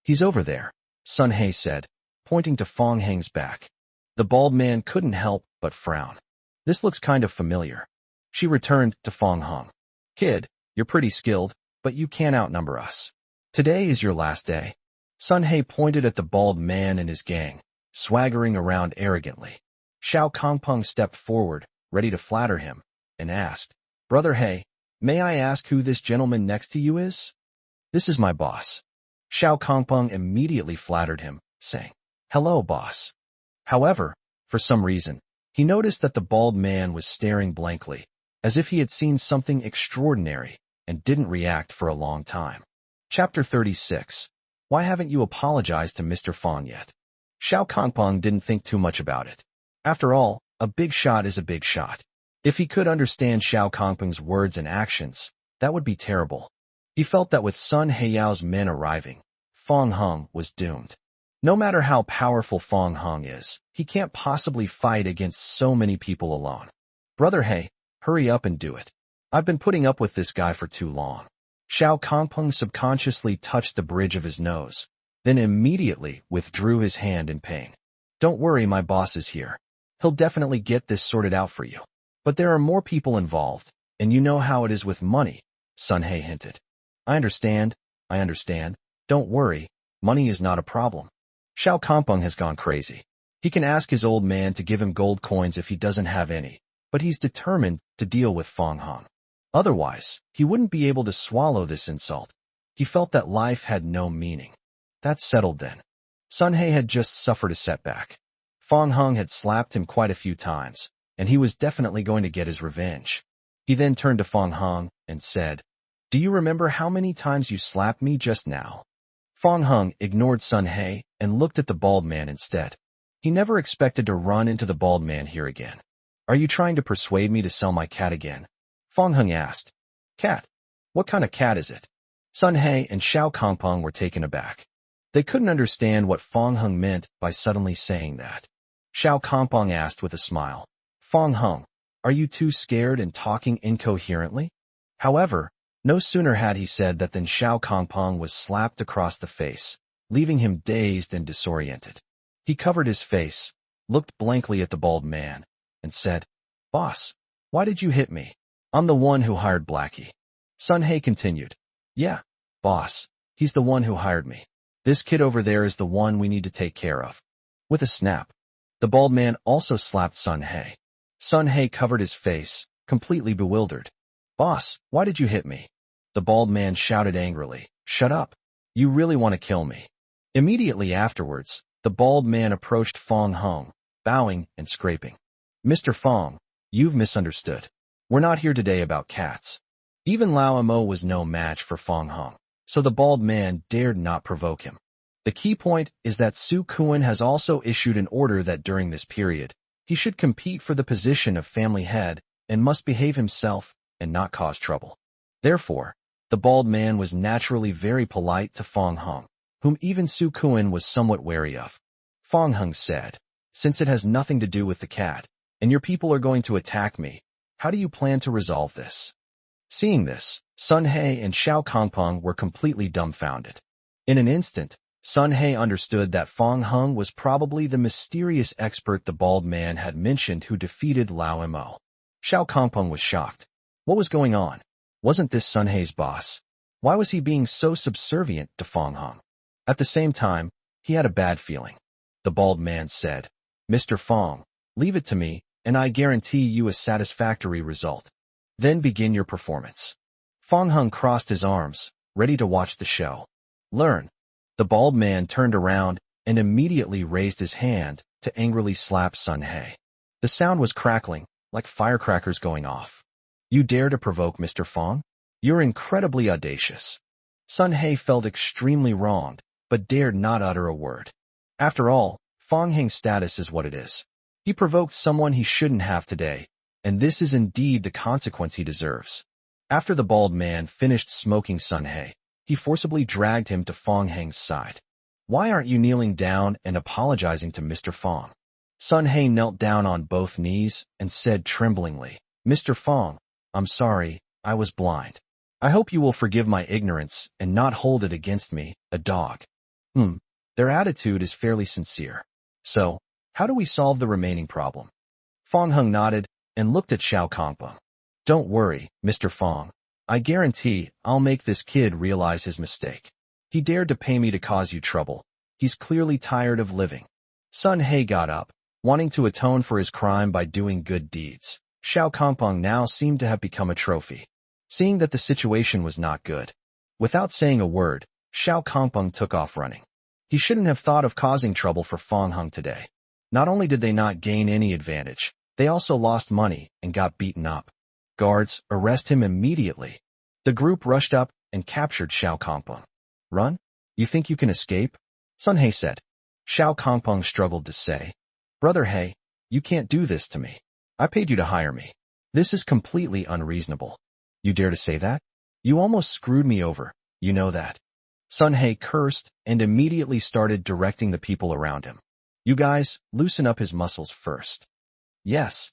Speaker 1: "He's over there," Sun He said, pointing to Fong Heng's back. The bald man couldn't help but frown. "This looks kind of familiar." She returned to Fong Heng. "Kid, you're pretty skilled, but you can't outnumber us. Today is your last day." Sun He pointed at the bald man and his gang, swaggering around arrogantly. Xiao Kongpeng stepped forward, ready to flatter him, and asked, "Brother He, may I ask who this gentleman next to you is?" "This is my boss." Xiao Kongpeng immediately flattered him, saying, "Hello, boss." However, for some reason, he noticed that the bald man was staring blankly, as if he had seen something extraordinary, and didn't react for a long time. Chapter 36. Why haven't you apologized to Mr. Fong yet? Xiao Kongpeng didn't think too much about it. After all, a big shot is a big shot. If he could understand Xiao Kongpeng's words and actions, that would be terrible. He felt that with Sun Heyao's men arriving, Fong Heng was doomed. No matter how powerful Fong Heng is, he can't possibly fight against so many people alone. "Brother He, hurry up and do it. I've been putting up with this guy for too long." Xiao Kongpeng subconsciously touched the bridge of his nose, then immediately withdrew his hand in pain. "Don't worry, my boss is here. He'll definitely get this sorted out for you. But there are more people involved, and you know how it is with money," Sun He hinted. I understand. Don't worry, money is not a problem." Xiao Kongpeng has gone crazy. He can ask his old man to give him gold coins if he doesn't have any, but he's determined to deal with Fong Heng. Otherwise, he wouldn't be able to swallow this insult. He felt that life had no meaning. That's settled then. Sun He had just suffered a setback. Fong Heng had slapped him quite a few times, and he was definitely going to get his revenge. He then turned to Fong Heng and said, "Do you remember how many times you slapped me just now?" Fong Heng ignored Sun He and looked at the bald man instead. He never expected to run into the bald man here again. "Are you trying to persuade me to sell my cat again?" Fong Heng asked. "Cat? What kind of cat is it?" Sun He and Xiao Kongpeng were taken aback. They couldn't understand what Fong Heng meant by suddenly saying that. Xiao Kongpeng asked with a smile, "Fong Heng, are you too scared and talking incoherently?" However, no sooner had he said that than Xiao Kongpeng was slapped across the face, leaving him dazed and disoriented. He covered his face, looked blankly at the bald man, and said, "Boss, why did you hit me? I'm the one who hired Blackie." Sun He continued, "Yeah, boss, he's the one who hired me. This kid over there is the one we need to take care of." With a snap, the bald man also slapped Sun He. Sun He covered his face, completely bewildered. "Boss, why did you hit me?" The bald man shouted angrily, "Shut up. You really want to kill me." Immediately afterwards, the bald man approached Fong Heng, bowing and scraping. "Mr. Fong, you've misunderstood. We're not here today about cats." Even Lao Mo was no match for Fong Heng, so the bald man dared not provoke him. The key point is that Su Kuan has also issued an order that during this period, he should compete for the position of family head and must behave himself and not cause trouble. Therefore, the bald man was naturally very polite to Fong Heng, whom even Su Kuan was somewhat wary of. Fong Heng said, "Since it has nothing to do with the cat, and your people are going to attack me, how do you plan to resolve this?" Seeing this, Sun He and Xiao Kongpeng were completely dumbfounded. In an instant, Sun He understood that Fong Heng was probably the mysterious expert the bald man had mentioned who defeated Lao Mo. Xiao Kongpeng was shocked. What was going on? Wasn't this Sun He's boss? Why was he being so subservient to Fong Heng? At the same time, he had a bad feeling. The bald man said, "Mr. Fong, leave it to me, and I guarantee you a satisfactory result. Then begin your performance." Fong Hung crossed his arms, ready to watch the show. Learn. The bald man turned around and immediately raised his hand to angrily slap Sun He. The sound was crackling, like firecrackers going off. You dare to provoke Mr. Fong? You're incredibly audacious. Sun He felt extremely wronged, but dared not utter a word. After all, Fong Hing's status is what it is. He provoked someone he shouldn't have today, and this is indeed the consequence he deserves. After the bald man finished smoking Sun He forcibly dragged him to Fong Hing's side. Why aren't you kneeling down and apologizing to Mr. Fong? Sun He knelt down on both knees and said tremblingly, Mr. Fong, I'm sorry, I was blind. I hope you will forgive my ignorance and not hold it against me, a dog. Their attitude is fairly sincere. So, how do we solve the remaining problem? Fong Hung nodded and looked at Xiao Kongpeng. Don't worry, Mr. Fong. I guarantee I'll make this kid realize his mistake. He dared to pay me to cause you trouble. He's clearly tired of living. Sun He got up, wanting to atone for his crime by doing good deeds. Xiao Kongpeng now seemed to have become a trophy. Seeing that the situation was not good, without saying a word, Xiao Kongpeng took off running. He shouldn't have thought of causing trouble for Fong Hung today. Not only did they not gain any advantage, they also lost money and got beaten up. Guards, arrest him immediately. The group rushed up and captured Xiao Kongpeng. Run? You think you can escape? Sun He said. Xiao Kongpeng struggled to say, Brother He, you can't do this to me. I paid you to hire me. This is completely unreasonable. You dare to say that? You almost screwed me over, you know that. Sun He cursed and immediately started directing the people around him. You guys, loosen up his muscles first. Yes.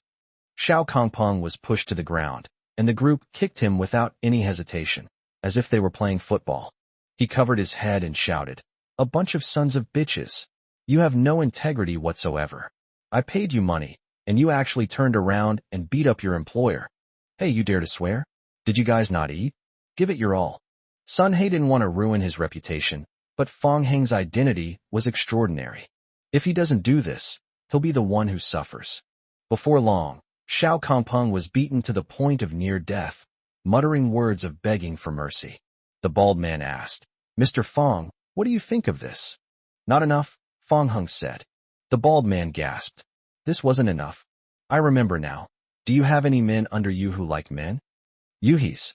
Speaker 1: Xiao Kongpeng was pushed to the ground, and the group kicked him without any hesitation, as if they were playing football. He covered his head and shouted, A bunch of sons of bitches. You have no integrity whatsoever. I paid you money, and you actually turned around and beat up your employer. Hey, you dare to swear? Did you guys not eat? Give it your all. Sun He didn't want to ruin his reputation, but Fong Hing's identity was extraordinary. If he doesn't do this, he'll be the one who suffers. Before long, Xiao Kongpeng was beaten to the point of near death, muttering words of begging for mercy. The bald man asked, Mr. Fong, what do you think of this? Not enough, Fong Hung said. The bald man gasped. This wasn't enough. I remember now. Do you have any men under you who like men? Yuhis.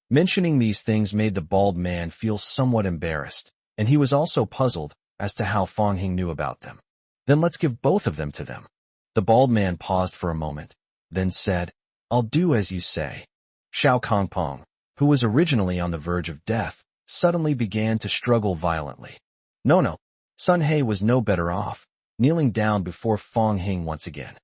Speaker 1: Mentioning these things made the bald man feel somewhat embarrassed, and he was also puzzled as to how Fong Hing knew about them. Then let's give both of them to them. The bald man paused for a moment, then said, I'll do as you say. Xiao Kongpeng, who was originally on the verge of death, suddenly began to struggle violently. No. Sun He was no better off, kneeling down before Fong Hing once again.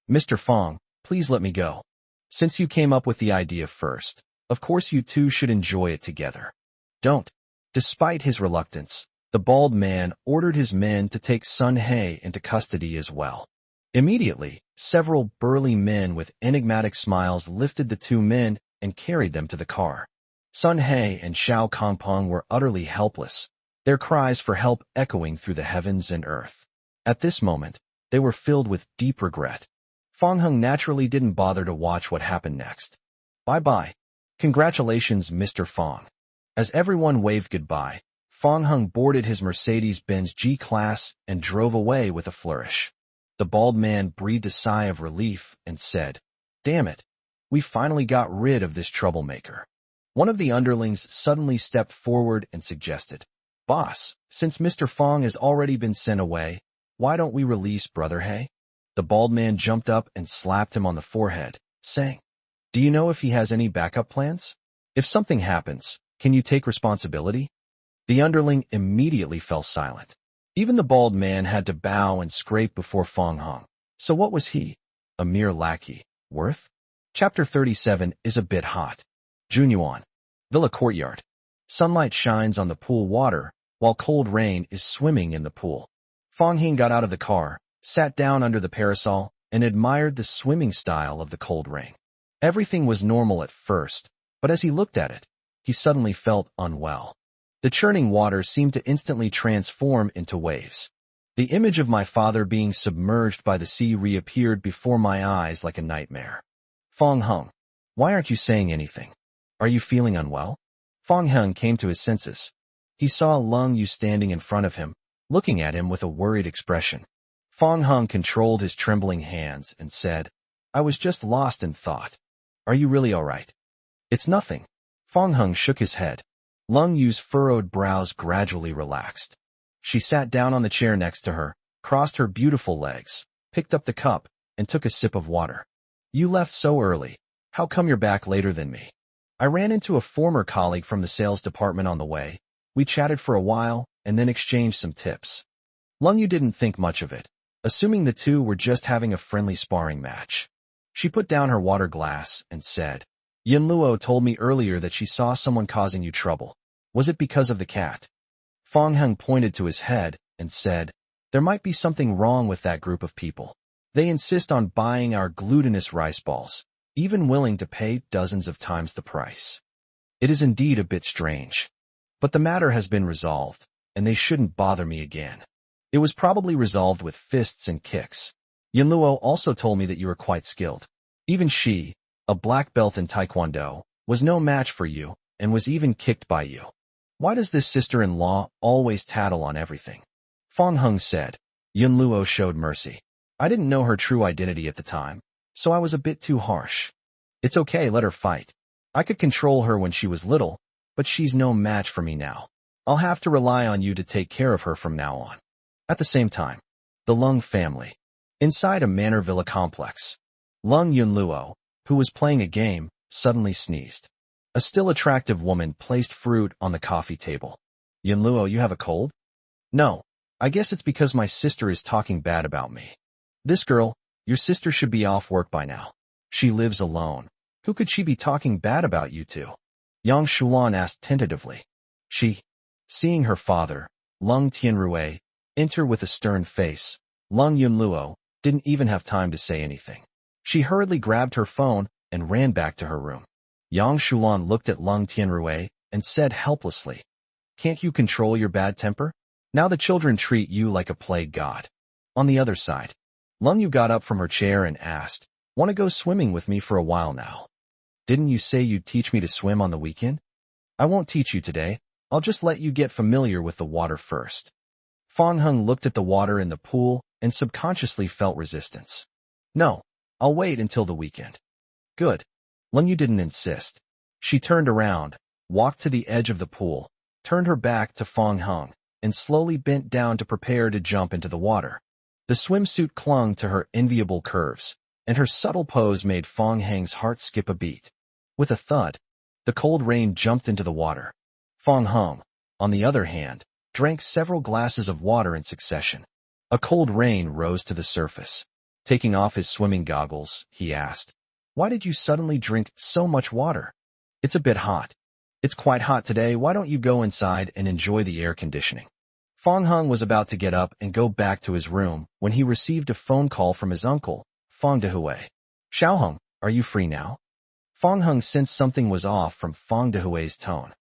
Speaker 1: Mr. Fong, please let me go. Since you came up with the idea first, of course you two should enjoy it together. Don't. Despite his reluctance, the bald man ordered his men to take Sun He into custody as well. Immediately, several burly men with enigmatic smiles lifted the two men and carried them to the car. Sun He and Xiao Kongpeng were utterly helpless, their cries for help echoing through the heavens and earth. At this moment, they were filled with deep regret. Fong Hung naturally didn't bother to watch what happened next. Bye-bye. Congratulations, Mr. Fong. As everyone waved goodbye, Fong Hung boarded his Mercedes-Benz G-Class and drove away with a flourish. The bald man breathed a sigh of relief and said, Damn it, we finally got rid of this troublemaker. One of the underlings suddenly stepped forward and suggested, Boss, since Mr. Fong has already been sent away, why don't we release Brother He? The bald man jumped up and slapped him on the forehead, saying, Do you know if he has any backup plans? If something happens, can you take responsibility? The underling immediately fell silent. Even the bald man had to bow and scrape before Fong Hung. So what was he? A mere lackey. Worth? Chapter 37 is a bit hot. Junyuan. Villa Courtyard. Sunlight shines on the pool water, while cold rain is swimming in the pool. Fong Hing got out of the car, sat down under the parasol, and admired the swimming style of the cold rain. Everything was normal at first, but as he looked at it, he suddenly felt unwell. The churning water seemed to instantly transform into waves. The image of my father being submerged by the sea reappeared before my eyes like a nightmare. Fong Hung, why aren't you saying anything? Are you feeling unwell? Fong Hung came to his senses. He saw Lung Yu standing in front of him, looking at him with a worried expression. Fong Hung controlled his trembling hands and said, I was just lost in thought. Are you really all right? It's nothing. Fong Hung shook his head. Lung Yu's furrowed brows gradually relaxed. She sat down on the chair next to her, crossed her beautiful legs, picked up the cup, and took a sip of water. You left so early. How come you're back later than me? I ran into a former colleague from the sales department on the way. We chatted for a while, and then exchanged some tips. Lung Yu didn't think much of it, assuming the two were just having a friendly sparring match. She put down her water glass and said, Yin Luo told me earlier that she saw someone causing you trouble. Was it because of the cat? Fong Hung pointed to his head and said, there might be something wrong with that group of people. They insist on buying our glutinous rice balls, even willing to pay dozens of times the price. It is indeed a bit strange. But the matter has been resolved, and they shouldn't bother me again. It was probably resolved with fists and kicks. Yin Luo also told me that you were quite skilled. Even she, a black belt in Taekwondo, was no match for you, and was even kicked by you. Why does this sister-in-law always tattle on everything? Fong Hung said. Yin Luo showed mercy. I didn't know her true identity at the time, so I was a bit too harsh. It's okay, let her fight. I could control her when she was little, but she's no match for me now. I'll have to rely on you to take care of her from now on. At the same time, the Lung family. Inside a Manor Villa complex, Lung Yunluo, who was playing a game, suddenly sneezed. A still attractive woman placed fruit on the coffee table. Yunluo, you have a cold? No. I guess it's because my sister is talking bad about me. This girl, your sister should be off work by now. She lives alone. Who could she be talking bad about you to? Yang Shulan asked tentatively. She, seeing her father, Lung Tianrui, enter with a stern face, Lung Yunluo didn't even have time to say anything. She hurriedly grabbed her phone and ran back to her room. Yang Shulan looked at Lung Tianrui and said helplessly, Can't you control your bad temper? Now the children treat you like a plague god. On the other side, Lung Yu got up from her chair and asked, Want to go swimming with me for a while now? Didn't you say you'd teach me to swim on the weekend? I won't teach you today. I'll just let you get familiar with the water first. Fong Hung looked at the water in the pool and subconsciously felt resistance. No, I'll wait until the weekend. Good. Lung Yu didn't insist. She turned around, walked to the edge of the pool, turned her back to Fong Hung, and slowly bent down to prepare to jump into the water. The swimsuit clung to her enviable curves, and her subtle pose made Fong Hung's heart skip a beat. With a thud, the cold rain jumped into the water. Fong Hung, on the other hand, drank several glasses of water in succession. A cold rain rose to the surface. Taking off his swimming goggles, he asked, Why did you suddenly drink so much water? It's a bit hot. It's quite hot today. Why don't you go inside and enjoy the air conditioning? Fong Hung was about to get up and go back to his room when he received a phone call from his uncle, Fong Dehui. Xiao Hung, are you free now? Fong Hung sensed something was off from Fong Dehui's tone.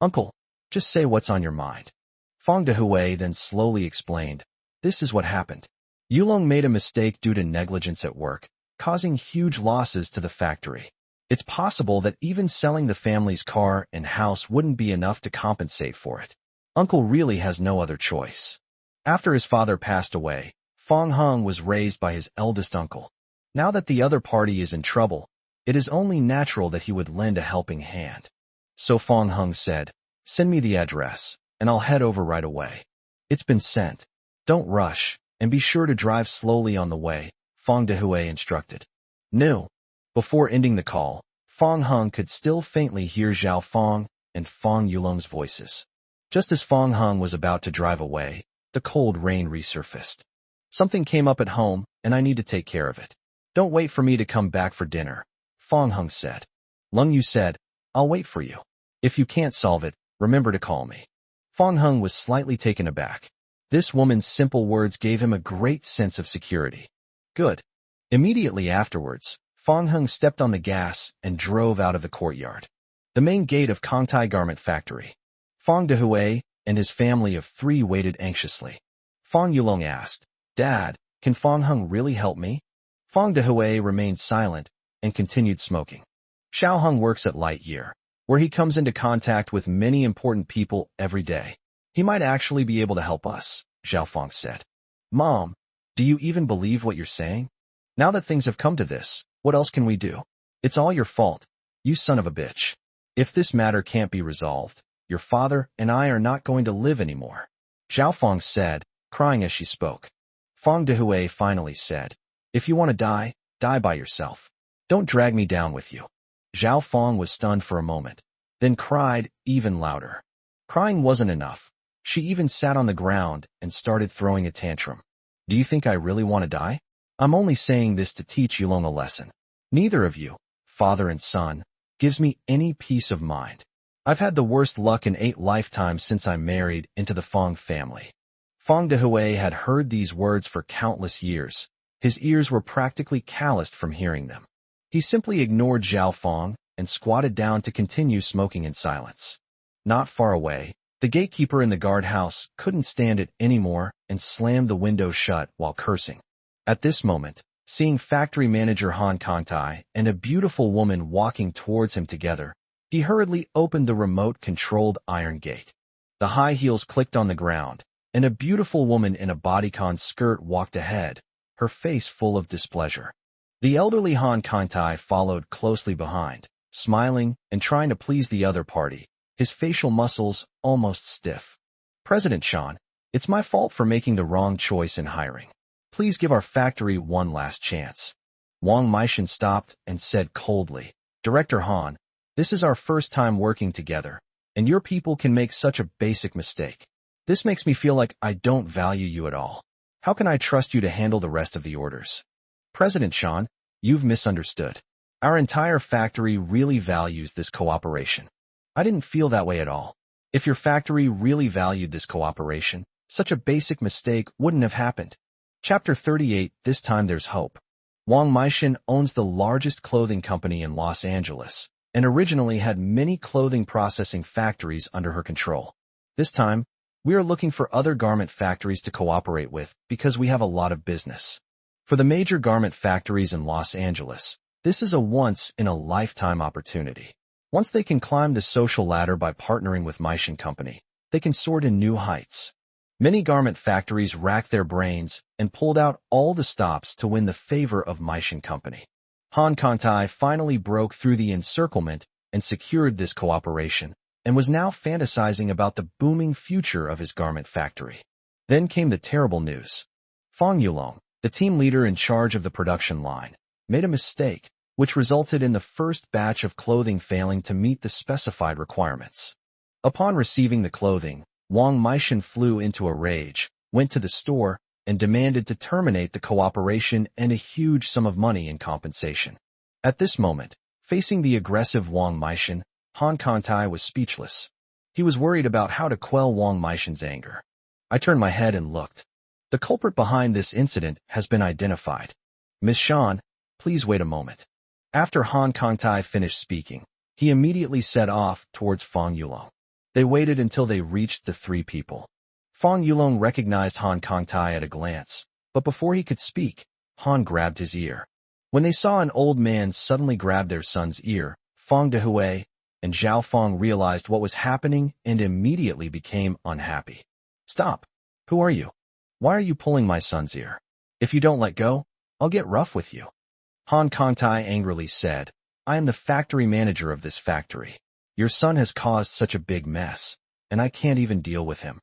Speaker 1: Uncle, just say what's on your mind. Fong Dehui then slowly explained, This is what happened. Yulong made a mistake due to negligence at work, causing huge losses to the factory. It's possible that even selling the family's car and house wouldn't be enough to compensate for it. Uncle really has no other choice. After his father passed away, Fong Hung was raised by his eldest uncle. Now that the other party is in trouble, it is only natural that he would lend a helping hand. So Fong Hung said, Send me the address, and I'll head over right away. It's been sent. Don't rush, and be sure to drive slowly on the way, Fong Dehui instructed. No. Before ending the call, Fong Hung could still faintly hear Zhao Fong and Fong Yulong's voices. Just as Fong Hung was about to drive away, the cold rain resurfaced. Something came up at home, and I need to take care of it. Don't wait for me to come back for dinner, Fong Hung said. Lung Yu said, I'll wait for you. If you can't solve it, remember to call me. Fong Hung was slightly taken aback. This woman's simple words gave him a great sense of security. Good. Immediately afterwards, Fong Hung stepped on the gas and drove out of the courtyard. The main gate of Kongtai Garment Factory. Fong Dehui and his family of 3 waited anxiously. Fong Yulong asked, Dad, can Fong Hung really help me? Fong Dehui remained silent and continued smoking. Xiao Hung works at Lightyear. where he comes into contact with many important people every day. He might actually be able to help us, Zhao Feng said. Mom, do you even believe what you're saying? Now that things have come to this, what else can we do? It's all your fault, you son of a bitch. If this matter can't be resolved, your father and I are not going to live anymore, Zhao Feng said, crying as she spoke. Feng Dehui finally said, if you want to die, die by yourself. Don't drag me down with you. Zhao Feng was stunned for a moment, then cried even louder. Crying wasn't enough. She even sat on the ground and started throwing a tantrum. Do you think I really want to die? I'm only saying this to teach Yulong a lesson. Neither of you, father and son, gives me any peace of mind. I've had the worst luck in 8 lifetimes since I married into the Feng family. Feng Dehui had heard these words for countless years. His ears were practically calloused from hearing them. He simply ignored Zhao Feng and squatted down to continue smoking in silence. Not far away, the gatekeeper in the guardhouse couldn't stand it anymore and slammed the window shut while cursing. At this moment, seeing factory manager Han Kangtai and a beautiful woman walking towards him together, he hurriedly opened the remote-controlled iron gate. The high heels clicked on the ground, and a beautiful woman in a bodycon skirt walked ahead, her face full of displeasure. The elderly Han Kangtai followed closely behind, smiling and trying to please the other party, his facial muscles almost stiff. President Shan, it's my fault for making the wrong choice in hiring. Please give our factory one last chance. Wang Meishan stopped and said coldly, Director Han, this is our first time working together, and your people can make such a basic mistake. This makes me feel like I don't value you at all. How can I trust you to handle the rest of the orders? President Shan, you've misunderstood. Our entire factory really values this cooperation. I didn't feel that way at all. If your factory really valued this cooperation, such a basic mistake wouldn't have happened. Chapter 38, This Time There's Hope. Wang Meishan owns the largest clothing company in Los Angeles, and originally had many clothing processing factories under her control. This time, we are looking for other garment factories to cooperate with because we have a lot of business. For the major garment factories in Los Angeles, this is a once-in-a-lifetime opportunity. Once they can climb the social ladder by partnering with Meishan Company, they can soar to new heights. Many garment factories racked their brains and pulled out all the stops to win the favor of Meishan Company. Han Kangtai finally broke through the encirclement and secured this cooperation, and was now fantasizing about the booming future of his garment factory. Then came the terrible news. Feng Yulong, the team leader in charge of the production line, made a mistake, which resulted in the first batch of clothing failing to meet the specified requirements. Upon receiving the clothing, Wang Meishan flew into a rage, went to the store, and demanded to terminate the cooperation and a huge sum of money in compensation. At this moment, facing the aggressive Wang Meishan, Han Kangtai was speechless. He was worried about how to quell Wang Meishan's anger. I turned my head and looked. The culprit behind this incident has been identified. Miss Shan, please wait a moment. After Han Kangtai finished speaking, he immediately set off towards Feng Yulong. They waited until they reached the 3 people. Feng Yulong recognized Han Kangtai at a glance, but before he could speak, Han grabbed his ear. When they saw an old man suddenly grab their son's ear, Feng Dehui and Zhao Feng realized what was happening and immediately became unhappy. Stop! Who are you? Why are you pulling my son's ear? If you don't let go, I'll get rough with you. Han Kangtai angrily said, I am the factory manager of this factory. Your son has caused such a big mess, and I can't even deal with him.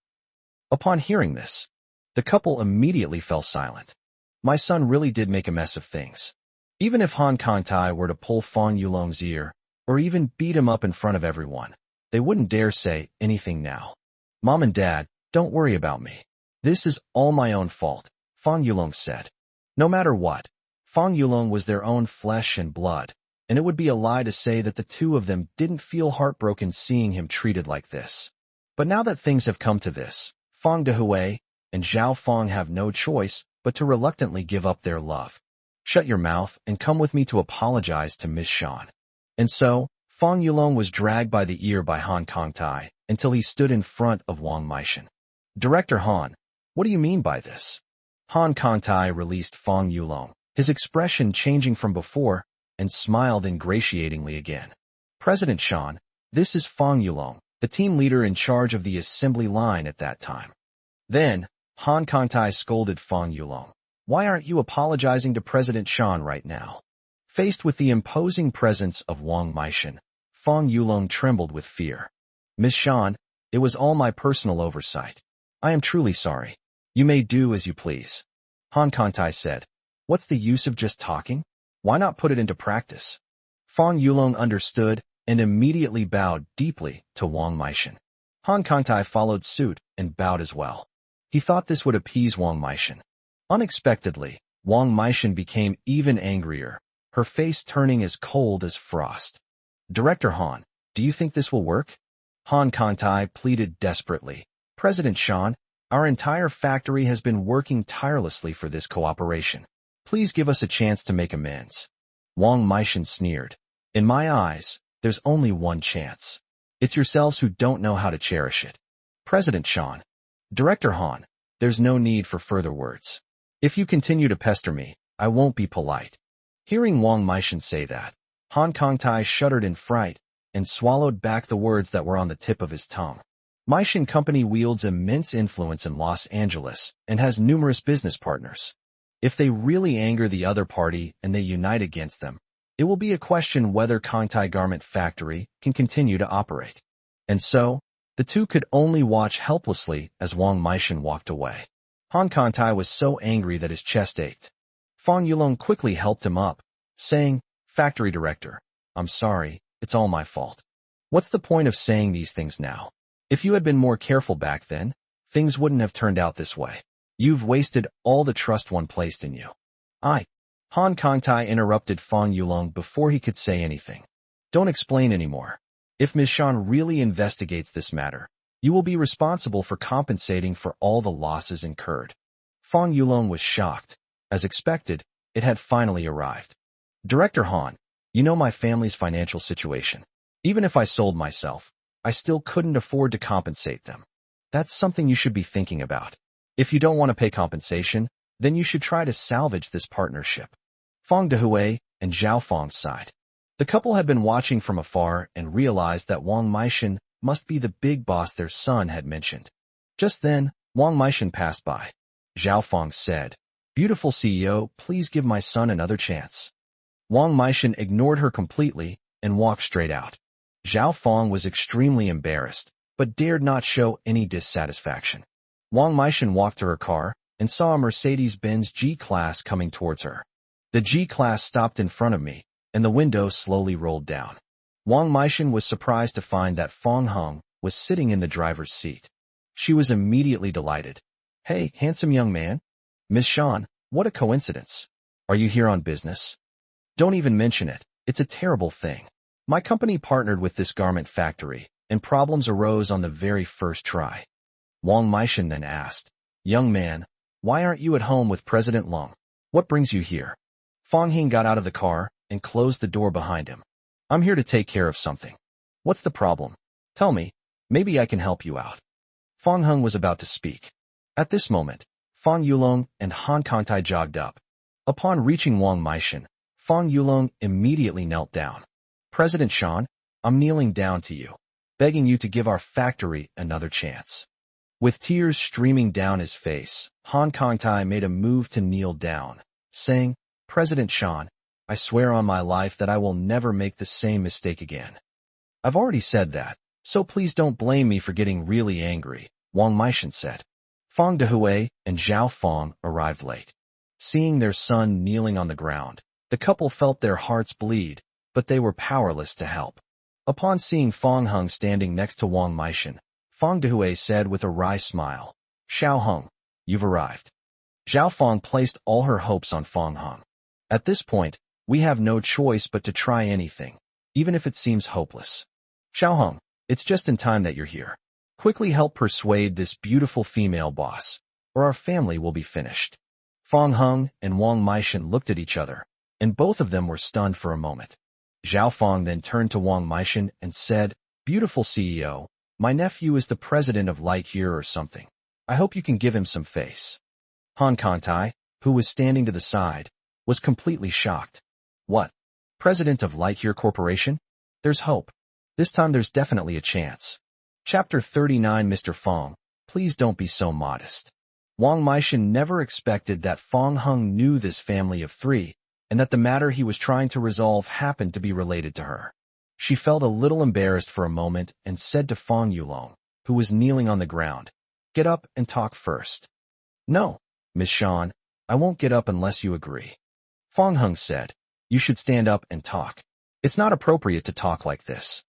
Speaker 1: Upon hearing this, the couple immediately fell silent. My son really did make a mess of things. Even if Han Kangtai were to pull Feng Yulong's ear, or even beat him up in front of everyone, they wouldn't dare say anything now. Mom and Dad, don't worry about me. This is all my own fault, Feng Yulong said. No matter what, Feng Yulong was their own flesh and blood, and it would be a lie to say that the 2 of them didn't feel heartbroken seeing him treated like this. But now that things have come to this, Feng Dehui and Zhao Feng have no choice but to reluctantly give up their love. Shut your mouth and come with me to apologize to Miss Shan. And so, Feng Yulong was dragged by the ear by Han Kangtai until he stood in front of Wang Meishan. Director Han, what do you mean by this? Han Kangtai released Feng Yulong, his expression changing from before, and smiled ingratiatingly again. President Shan, This is Fang Yulong, the team leader in charge of the assembly line at that time. Then, Han Kangtai scolded Fang Yulong. Why aren't you apologizing to President Shan right now? Faced with the imposing presence of Wang Meishan, Fang Yulong trembled with fear. Miss Shan, it was all my personal oversight. I am truly sorry. You may do as you please. Han Kangtai said. What's the use of just talking? Why not put it into practice? Fang Yulong understood and immediately bowed deeply to Wang Meishan. Han Kangtai followed suit and bowed as well. He thought this would appease Wang Meishan. Unexpectedly, Wang Meishan became even angrier, her face turning as cold as frost. Director Han, do you think this will work? Han Kangtai pleaded desperately. President Shan, our entire factory has been working tirelessly for this cooperation. Please give us a chance to make amends. Wang Meishan sneered. In my eyes, there's only one chance. It's yourselves who don't know how to cherish it. President Shan. Director Han, there's no need for further words. If you continue to pester me, I won't be polite. Hearing Wang Meishan say that, Han Kangtai shuddered in fright and swallowed back the words that were on the tip of his tongue. Meishan Company wields immense influence in Los Angeles and has numerous business partners. If they really anger the other party and they unite against them, it will be a question whether Kangtai Garment Factory can continue to operate. And so, the two could only watch helplessly as Wang Meishan walked away. Han Kangtai was so angry that his chest ached. Fang Yulong quickly helped him up, saying, Factory Director, I'm sorry, it's all my fault. What's the point of saying these things now? If you had been more careful back then, things wouldn't have turned out this way. You've wasted all the trust one placed in you. Han Kangtai interrupted Fang Yulong before he could say anything. Don't explain anymore. If Ms. Shan really investigates this matter, you will be responsible for compensating for all the losses incurred. Fang Yulong was shocked. As expected, it had finally arrived. Director Han, you know my family's financial situation. Even if I sold myself, I still couldn't afford to compensate them. That's something you should be thinking about. If you don't want to pay compensation, then you should try to salvage this partnership. Fang Dehui and Zhao Feng sighed. The couple had been watching from afar and realized that Wang Meishan must be the big boss their son had mentioned. Just then, Wang Meishan passed by. Zhao Feng said, Beautiful CEO, please give my son another chance. Wang Meishan ignored her completely and walked straight out. Zhao Feng was extremely embarrassed, but dared not show any dissatisfaction. Wang Meishan walked to her car and saw a Mercedes-Benz G-Class coming towards her. The G-Class stopped in front of me, and the window slowly rolled down. Wang Meishan was surprised to find that Fang Heng was sitting in the driver's seat. She was immediately delighted. Hey, handsome young man. Miss Shan, what a coincidence. Are you here on business? Don't even mention it. It's a terrible thing. My company partnered with this garment factory, and problems arose on the very first try. Wang Meishan then asked, Young man, why aren't you at home with President Long? What brings you here? Fang Heng got out of the car and closed the door behind him. I'm here to take care of something. What's the problem? Tell me, maybe I can help you out. Fang Heng was about to speak. At this moment, Fang Yulong and Han Kangtai jogged up. Upon reaching Wang Meishan, Fang Yulong immediately knelt down. President Shan, I'm kneeling down to you, begging you to give our factory another chance. With tears streaming down his face, Han Kangtai made a move to kneel down, saying, President Shan, I swear on my life that I will never make the same mistake again. I've already said that, so please don't blame me for getting really angry, Wang Meishan said. Fang Dehui and Zhao Feng arrived late. Seeing their son kneeling on the ground, the couple felt their hearts bleed, but they were powerless to help. Upon seeing Fang Heng standing next to Wang Meishan, Fang Dehui said with a wry smile, Xiao Heng, you've arrived. Zhao Feng placed all her hopes on Fang Heng. At this point, we have no choice but to try anything, even if it seems hopeless. Xiao Heng, it's just in time that you're here. Quickly help persuade this beautiful female boss, or our family will be finished. Fang Heng and Wang Meishan looked at each other, and both of them were stunned for a moment. Zhao Feng then turned to Wang Meishan and said, Beautiful CEO, my nephew is the president of Lightyear or something. I hope you can give him some face. Han Kangtai, who was standing to the side, was completely shocked. What? President of Lightyear Corporation? There's hope. This time there's definitely a chance. Chapter 39. Mr. Fong, please don't be so modest. Wang Meishan never expected that Fong Hung knew this family of three, and that the matter he was trying to resolve happened to be related to her. She felt a little embarrassed for a moment and said to Fong Yulong, who was kneeling on the ground, "Get up and talk first." "No, Miss Shan, I won't get up unless you agree." Fong Hung said, "You should stand up and talk. It's not appropriate to talk like this."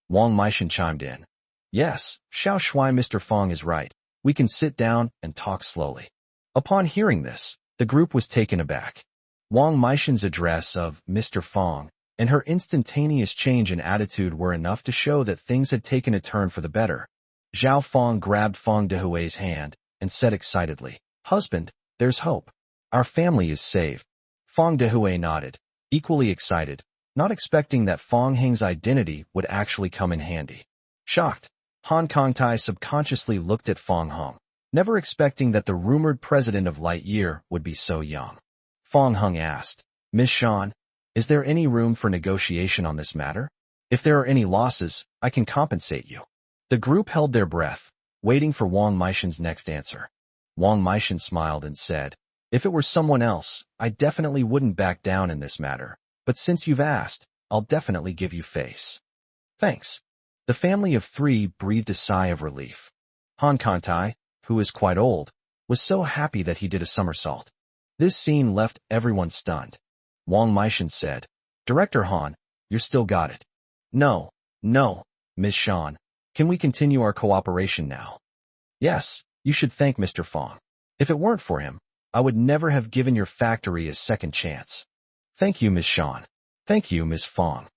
Speaker 1: Wang Meishan chimed in, "Yes, Xiao Shui, Mr. Fong is right. We can sit down and talk slowly." Upon hearing this, the group was taken aback. Wang Meishan's address of Mr. Fong and her instantaneous change in attitude were enough to show that things had taken a turn for the better. Zhao Fong grabbed Fong Dehui's hand and said excitedly, "Husband, there's hope. Our family is saved." Fong Dehui nodded, equally excited, not expecting that Fong Hing's identity would actually come in handy. Shocked, Han Kangtai subconsciously looked at Fong Hung, never expecting that the rumored president of Lightyear would be so young. Fong Hung asked, "Miss Shan, is there any room for negotiation on this matter? If there are any losses, I can compensate you." The group held their breath, waiting for Wang Meishan's next answer. Wang Meishan smiled and said, "If it were someone else, I definitely wouldn't back down in this matter, but since you've asked, I'll definitely give you face." "Thanks." The family of three breathed a sigh of relief. Han Kantai, who is quite old, was so happy that he did a somersault. This scene left everyone stunned. Wang Meishan said, "Director Han, you're still got it." No, Ms. Shan. Can we continue our cooperation now?" "Yes, you should thank Mr. Fong. If it weren't for him, I would never have given your factory a second chance." "Thank you, Ms. Shan. Thank you, Ms. Fong."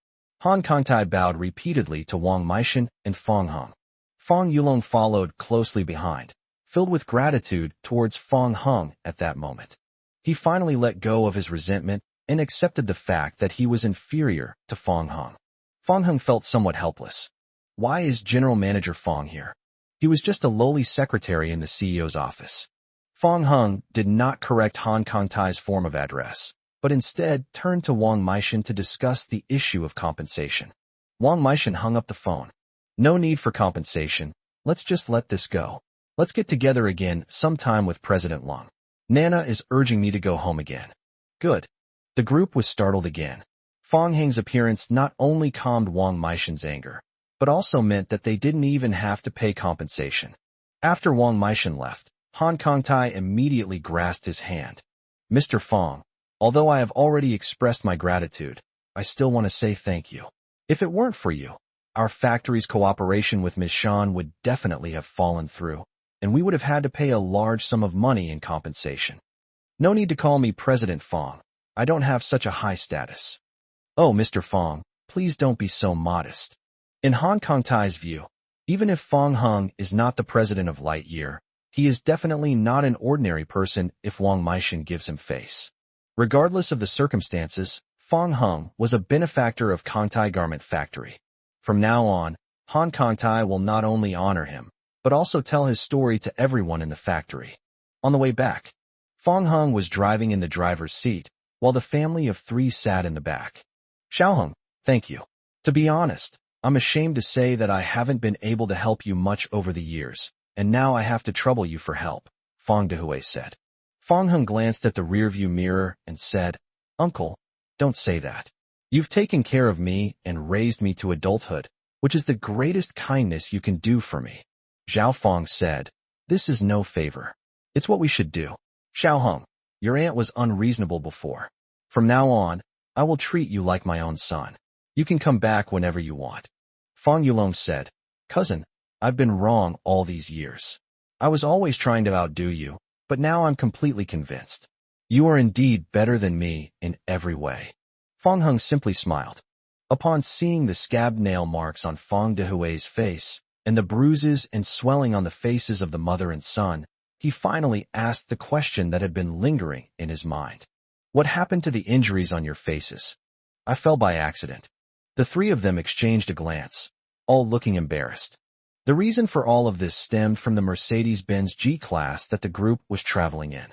Speaker 1: Han Kangtai bowed repeatedly to Wang Meishan and Fong Hung. Fong Yulong followed closely behind, filled with gratitude towards Fong Hung at that moment. He finally let go of his resentment and accepted the fact that he was inferior to Fong Hung. Fong Hung felt somewhat helpless. Why is General Manager Fong here? He was just a lowly secretary in the CEO's office. Fong Hung did not correct Han Kangtai's form of address, but instead turned to Wang Meishan to discuss the issue of compensation. Wang Meishan hung up the phone. "No need for compensation. Let's just let this go. Let's get together again sometime with President Lung. Nana is urging me to go home again." "Good." The group was startled again. Fong Hing's appearance not only calmed Wang Meishan's anger, but also meant that they didn't even have to pay compensation. After Wang Meishan left, Han Kangtai immediately grasped his hand. "Mr. Fong, although I have already expressed my gratitude, I still want to say thank you. If it weren't for you, our factory's cooperation with Ms. Shan would definitely have fallen through, and we would have had to pay a large sum of money in compensation. No need to call me President Fong. I don't have such a high status." "Oh, Mr. Fong, please don't be so modest." In Han Kangtai's view, even if Fong Hung is not the president of Lightyear, he is definitely not an ordinary person if Wang Meishan gives him face. Regardless of the circumstances, Fong Hung was a benefactor of Kangtai Garment Factory. From now on, Han Kangtai will not only honor him, but also tell his story to everyone in the factory. On the way back, Fong Hung was driving in the driver's seat, while the family of three sat in the back. "Xiao Hung, thank you. To be honest, I'm ashamed to say that I haven't been able to help you much over the years, and now I have to trouble you for help," Fong Dehui said. Fong Hung glanced at the rearview mirror and said, "Uncle, don't say that. You've taken care of me and raised me to adulthood, which is the greatest kindness you can do for me." Zhao Fong said, "This is no favor. It's what we should do. Xiao Hung, your aunt was unreasonable before. From now on, I will treat you like my own son. You can come back whenever you want." Fong Yulong said, "Cousin, I've been wrong all these years. I was always trying to outdo you, but now I'm completely convinced. You are indeed better than me in every way." Fong Hung simply smiled. Upon seeing the scabbed nail marks on Fong Dehui's face and the bruises and swelling on the faces of the mother and son, he finally asked the question that had been lingering in his mind. "What happened to the injuries on your faces?" "I fell by accident." The three of them exchanged a glance, all looking embarrassed. The reason for all of this stemmed from the Mercedes-Benz G-Class that the group was traveling in.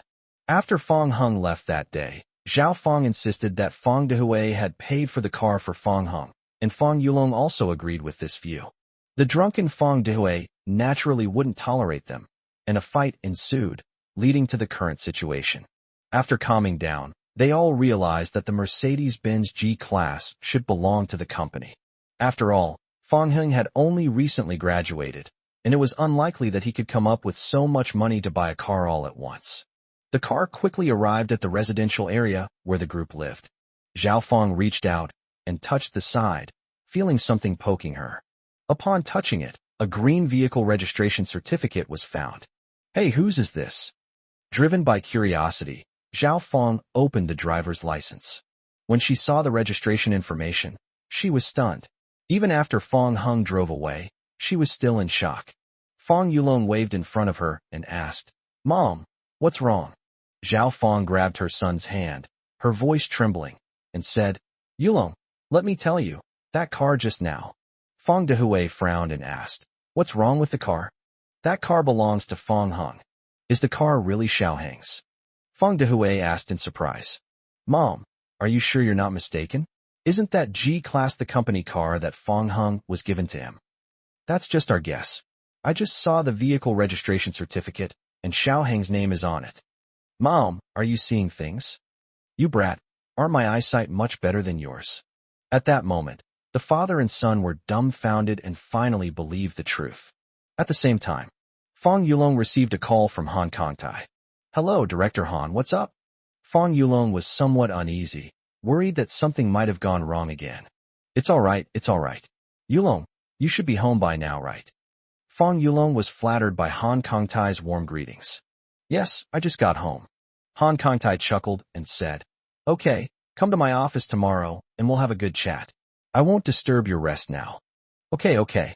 Speaker 1: After Fong Hung left that day, Zhao Fong insisted that Fong Dehui had paid for the car for Fong Hung, and Fong Yulong also agreed with this view. The drunken Fong Dehui naturally wouldn't tolerate them, and a fight ensued, leading to the current situation. After calming down, they all realized that the Mercedes-Benz G-Class should belong to the company. After all, Fong Heng had only recently graduated, and it was unlikely that he could come up with so much money to buy a car all at once. The car quickly arrived at the residential area where the group lived. Zhao Fong reached out and touched the side, feeling something poking her. Upon touching it, a green vehicle registration certificate was found. Hey, whose is this? Driven by curiosity, Zhao Fong opened the driver's license. When she saw the registration information, she was stunned. Even after Fong Heng drove away, she was still in shock. Fong Yulong waved in front of her and asked, "Mom, what's wrong?" Zhao Fong grabbed her son's hand, her voice trembling, and said, "Yulong, let me tell you, that car just now." Fong Dehui frowned and asked, "What's wrong with the car?" "That car belongs to Fong Heng." "Is the car really Xiao Heng's?" Fong Dehui asked in surprise. "Mom, are you sure you're not mistaken? Isn't that G-Class the company car that Fong Heng was given to him?" "That's just our guess. I just saw the vehicle registration certificate, and Xiao Heng's name is on it." "Mom, are you seeing things?" "You brat, aren't my eyesight much better than yours?" At that moment, the father and son were dumbfounded and finally believed the truth. At the same time, Fong Yulong received a call from Han Kongtai. "Hello, Director Han, what's up?" Fong Yulong was somewhat uneasy, worried that something might have gone wrong again. It's all right. Yulong, you should be home by now, right?" Fong Yulong was flattered by Han Kongtai's warm greetings. "Yes, I just got home." Han Kongtai chuckled and said, "Okay, come to my office tomorrow and we'll have a good chat. I won't disturb your rest now." Okay.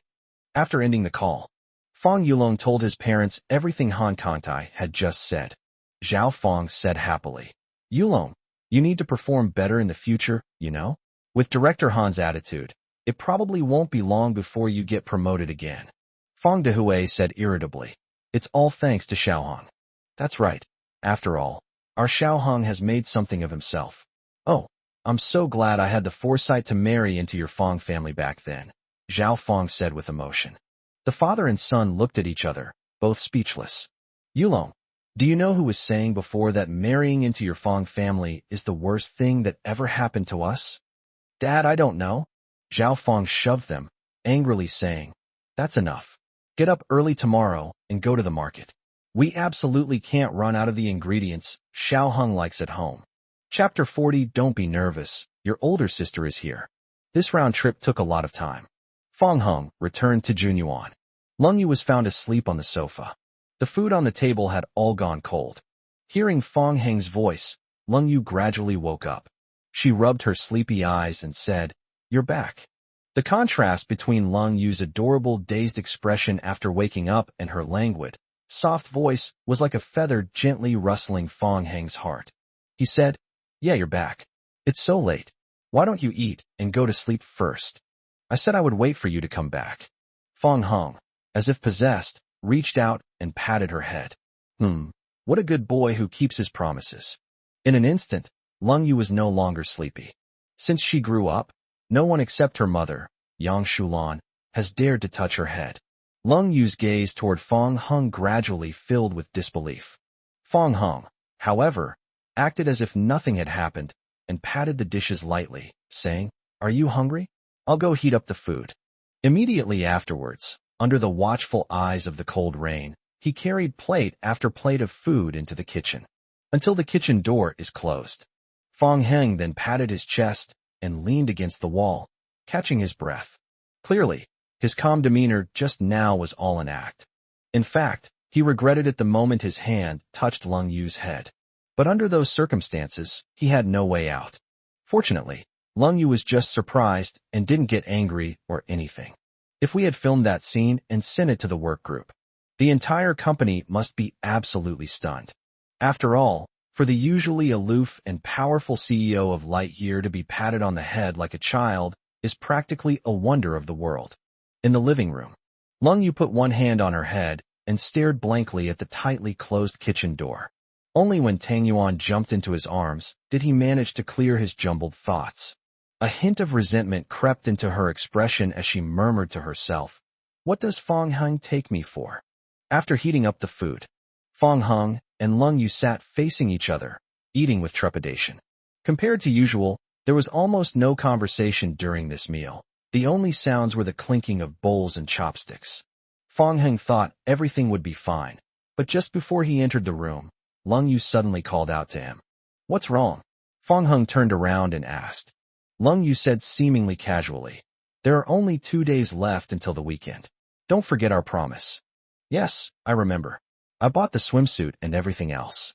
Speaker 1: After ending the call, Fong Yulong told his parents everything Han Kongtai had just said. Zhao Fong said happily, "Yulong, you need to perform better in the future, you know? With Director Han's attitude, it probably won't be long before you get promoted again." Fong Dehui said irritably, "It's all thanks to Xiao Hong." "That's right. After all, our Xiao Hong has made something of himself." "Oh, I'm so glad I had the foresight to marry into your Fong family back then," Zhao Fong said with emotion. The father and son looked at each other, both speechless. "Yulong, do you know who was saying before that marrying into your Fong family is the worst thing that ever happened to us?" "Dad, I don't know." Zhao Fong shoved them, angrily saying, "That's enough. Get up early tomorrow and go to the market. We absolutely can't run out of the ingredients Xiao Heng likes at home." Chapter 40. Don't be nervous, your older sister is here. This round trip took a lot of time. Fong Heng returned to Junyuan. Lung Yu was found asleep on the sofa. The food on the table had all gone cold. Hearing Fong Heng's voice, Lung Yu gradually woke up. She rubbed her sleepy eyes and said, "You're back." The contrast between Lung Yu's adorable dazed expression after waking up and her languid, soft voice was like a feather gently rustling Fong Heng's heart. He said, "Yeah, you're back. It's so late. Why don't you eat and go to sleep first? I said I would wait for you to come back." Fong Heng, as if possessed, reached out and patted her head. What a good boy who keeps his promises. In an instant, Lung Yu was no longer sleepy. Since she grew up, no one except her mother, Yang Shulan, has dared to touch her head. Lung Yu's gaze toward Fong Heng gradually filled with disbelief. Fong Heng, however, acted as if nothing had happened and patted the dishes lightly, saying, "Are you hungry? I'll go heat up the food." Immediately afterwards, under the watchful eyes of the cold rain, he carried plate after plate of food into the kitchen, until the kitchen door is closed. Fong Heng then patted his chest and leaned against the wall, catching his breath. Clearly, his calm demeanor just now was all an act. In fact, he regretted it the moment his hand touched Lung Yu's head. But under those circumstances, he had no way out. Fortunately, Lung Yu was just surprised and didn't get angry or anything. If we had filmed that scene and sent it to the work group, the entire company must be absolutely stunned. After all, for the usually aloof and powerful CEO of Lightyear to be patted on the head like a child is practically a wonder of the world. In the living room, Lung Yu put one hand on her head and stared blankly at the tightly closed kitchen door. Only when Tang Yuan jumped into his arms did he manage to clear his jumbled thoughts. A hint of resentment crept into her expression as she murmured to herself, "What does Fong Hung take me for?" After heating up the food, Fong Hung and Lung Yu sat facing each other, eating with trepidation. Compared to usual, there was almost no conversation during this meal. The only sounds were the clinking of bowls and chopsticks. Fong Hung thought everything would be fine, but just before he entered the room, Lung Yu suddenly called out to him. "What's wrong?" Fong Hung turned around and asked. Lung Yu said seemingly casually, "There are only 2 days left until the weekend. Don't forget our promise." "Yes, I remember. I bought the swimsuit and everything else."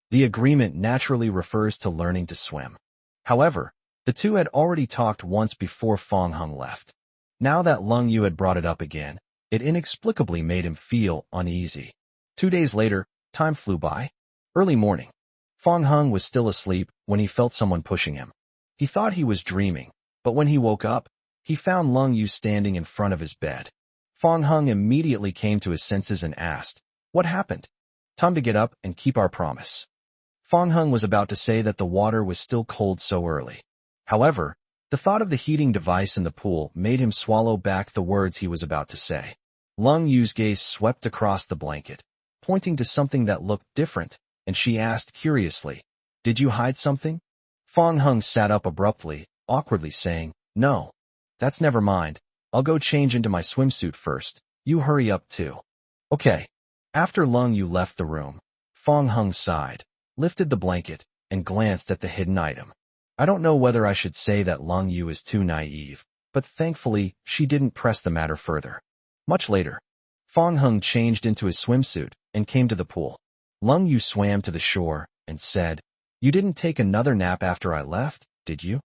Speaker 1: The agreement naturally refers to learning to swim. However, the two had already talked once before Fong Hung left. Now that Lung Yu had brought it up again, it inexplicably made him feel uneasy. 2 days later, time flew by. Early morning. Fong Hung was still asleep when he felt someone pushing him. He thought he was dreaming, but when he woke up, he found Lung Yu standing in front of his bed. Fong Hung immediately came to his senses and asked, "What happened?" "Time to get up and keep our promise." Fong Hung was about to say that the water was still cold so early. However, the thought of the heating device in the pool made him swallow back the words he was about to say. Lung Yu's gaze swept across the blanket, pointing to something that looked different, and she asked curiously, "Did you hide something?" Fong Hung sat up abruptly, awkwardly saying, "No. That's never mind. I'll go change into my swimsuit first. You hurry up too." "Okay." After Lung Yu left the room, Fong Hung sighed, lifted the blanket, and glanced at the hidden item. I don't know whether I should say that Lung Yu is too naive, but thankfully she didn't press the matter further. Much later, Fong Hung changed into his swimsuit and came to the pool. Lung Yu swam to the shore and said, "You didn't take another nap after I left, did you?"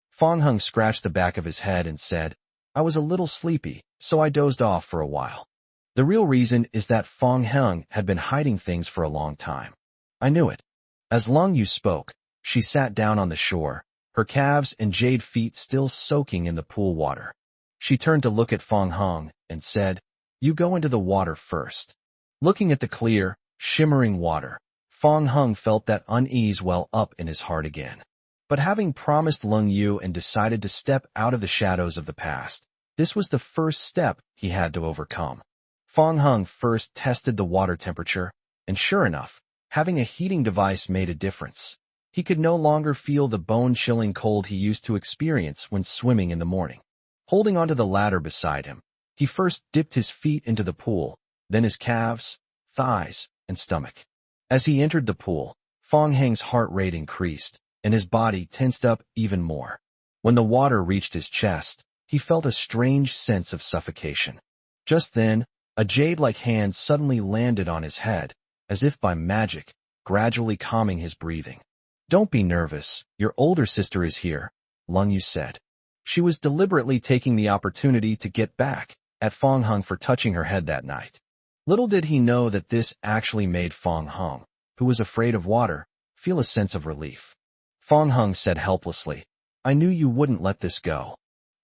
Speaker 1: Fong Hung scratched the back of his head and said, "I was a little sleepy, so I dozed off for a while." The real reason is that Fong Hung had been hiding things for a long time. "I knew it." As Lung Yu spoke, she sat down on the shore, her calves and jade feet still soaking in the pool water. She turned to look at Fong Hung and said, "You go into the water first." Looking at the clear, shimmering water, Fong Hung felt that unease well up in his heart again. But having promised Lung Yu and decided to step out of the shadows of the past, this was the first step he had to overcome. Fong Hung first tested the water temperature, and sure enough, having a heating device made a difference. He could no longer feel the bone-chilling cold he used to experience when swimming in the morning. Holding onto the ladder beside him, he first dipped his feet into the pool, then his calves, thighs, and stomach. As he entered the pool, Fong Hung's heart rate increased, and his body tensed up even more. When the water reached his chest, he felt a strange sense of suffocation. Just then, a jade-like hand suddenly landed on his head, as if by magic, gradually calming his breathing. "Don't be nervous, your older sister is here," Lung Yu said. She was deliberately taking the opportunity to get back at Fong Hung for touching her head that night. Little did he know that this actually made Fong Hung, who was afraid of water, feel a sense of relief. Fong Hung said helplessly, "I knew you wouldn't let this go."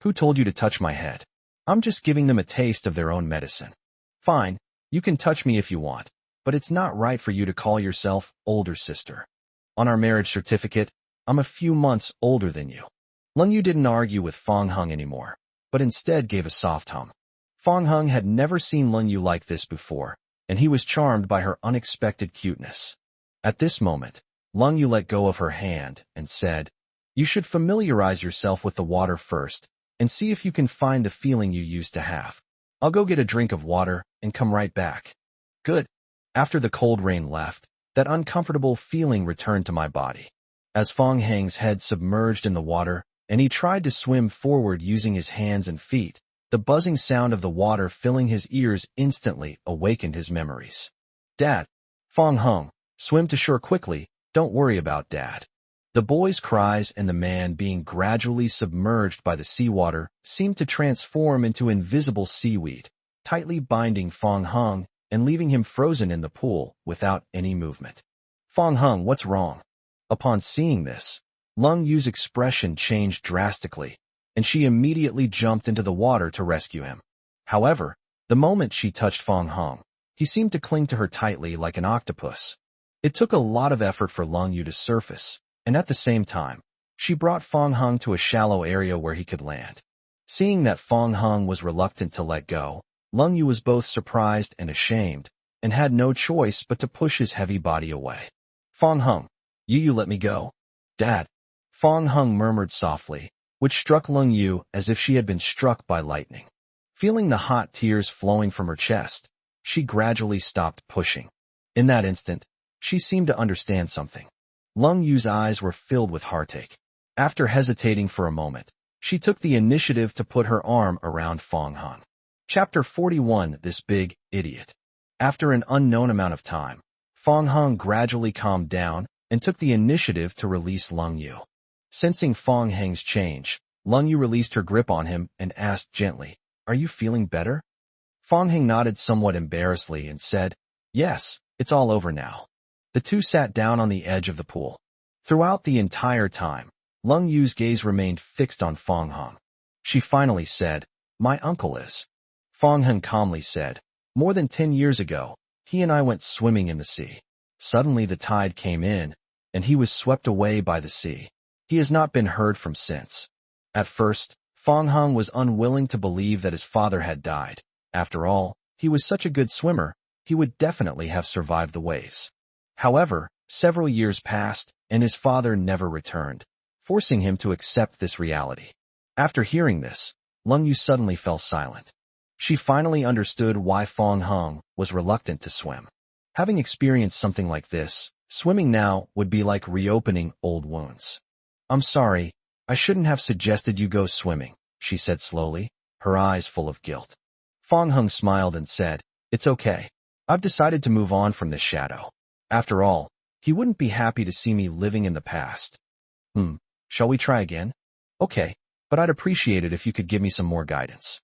Speaker 1: "Who told you to touch my head?" "I'm just giving them a taste of their own medicine." "Fine, you can touch me if you want, but it's not right for you to call yourself older sister. On our marriage certificate, I'm a few months older than you." Lung Yu didn't argue with Fong Hung anymore, but instead gave a soft hum. Fong Hung had never seen Lung Yu like this before, and he was charmed by her unexpected cuteness. At this moment, Lung Yu let go of her hand and said, "You should familiarize yourself with the water first, and see if you can find the feeling you used to have. I'll go get a drink of water and come right back." "Good." After the cold rain left, that uncomfortable feeling returned to my body. As Fong Hung's head submerged in the water, and he tried to swim forward using his hands and feet, the buzzing sound of the water filling his ears instantly awakened his memories. "Dad!" "Fong Hung, swim to shore quickly, don't worry about Dad." The boy's cries and the man being gradually submerged by the seawater seemed to transform into invisible seaweed, tightly binding Fong Hung and leaving him frozen in the pool without any movement. "Fong Hung, what's wrong?" Upon seeing this, Lung Yu's expression changed drastically, and she immediately jumped into the water to rescue him. However, the moment she touched Fong Hung, he seemed to cling to her tightly like an octopus. It took a lot of effort for Lung Yu to surface, and at the same time, She brought Fong Hung to a shallow area where he could land. Seeing that Fong Hung was reluctant to let go, Lung Yu was both surprised and ashamed, and had no choice but to push his heavy body away. Fong Hung, you let me go. Dad. Fong Hung murmured softly, which struck Lung Yu as if she had been struck by lightning. Feeling the hot tears flowing from her chest, she gradually stopped pushing. In that instant, she seemed to understand something. Lung Yu's eyes were filled with heartache. After hesitating for a moment, she took the initiative to put her arm around Fong Hung. Chapter 41. This Big Idiot. After an unknown amount of time, Fong Hung gradually calmed down and took the initiative to release Lung Yu. Sensing Fong Hung's change, Lung Yu released her grip on him and asked gently, "Are you feeling better?" Fong Hung nodded somewhat embarrassedly and said, "Yes, it's all over now." The two sat down on the edge of the pool. Throughout the entire time, Lung Yu's gaze remained fixed on Fong Hung. She finally said, "My uncle is." Fong Hung calmly said, "More than 10 years ago, he and I went swimming in the sea. Suddenly the tide came in, and he was swept away by the sea. He has not been heard from since." At first, Fong Hung was unwilling to believe that his father had died. After all, he was such a good swimmer, he would definitely have survived the waves. However, several years passed, and his father never returned, forcing him to accept this reality. After hearing this, Lung Yu suddenly fell silent. She finally understood why Fong Hung was reluctant to swim. Having experienced something like this, swimming now would be like reopening old wounds. "I'm sorry, I shouldn't have suggested you go swimming," she said slowly, her eyes full of guilt. Fong Hung smiled and said, "It's okay. I've decided to move on from this shadow. After all, he wouldn't be happy to see me living in the past." Shall we try again?" "Okay, but I'd appreciate it if you could give me some more guidance."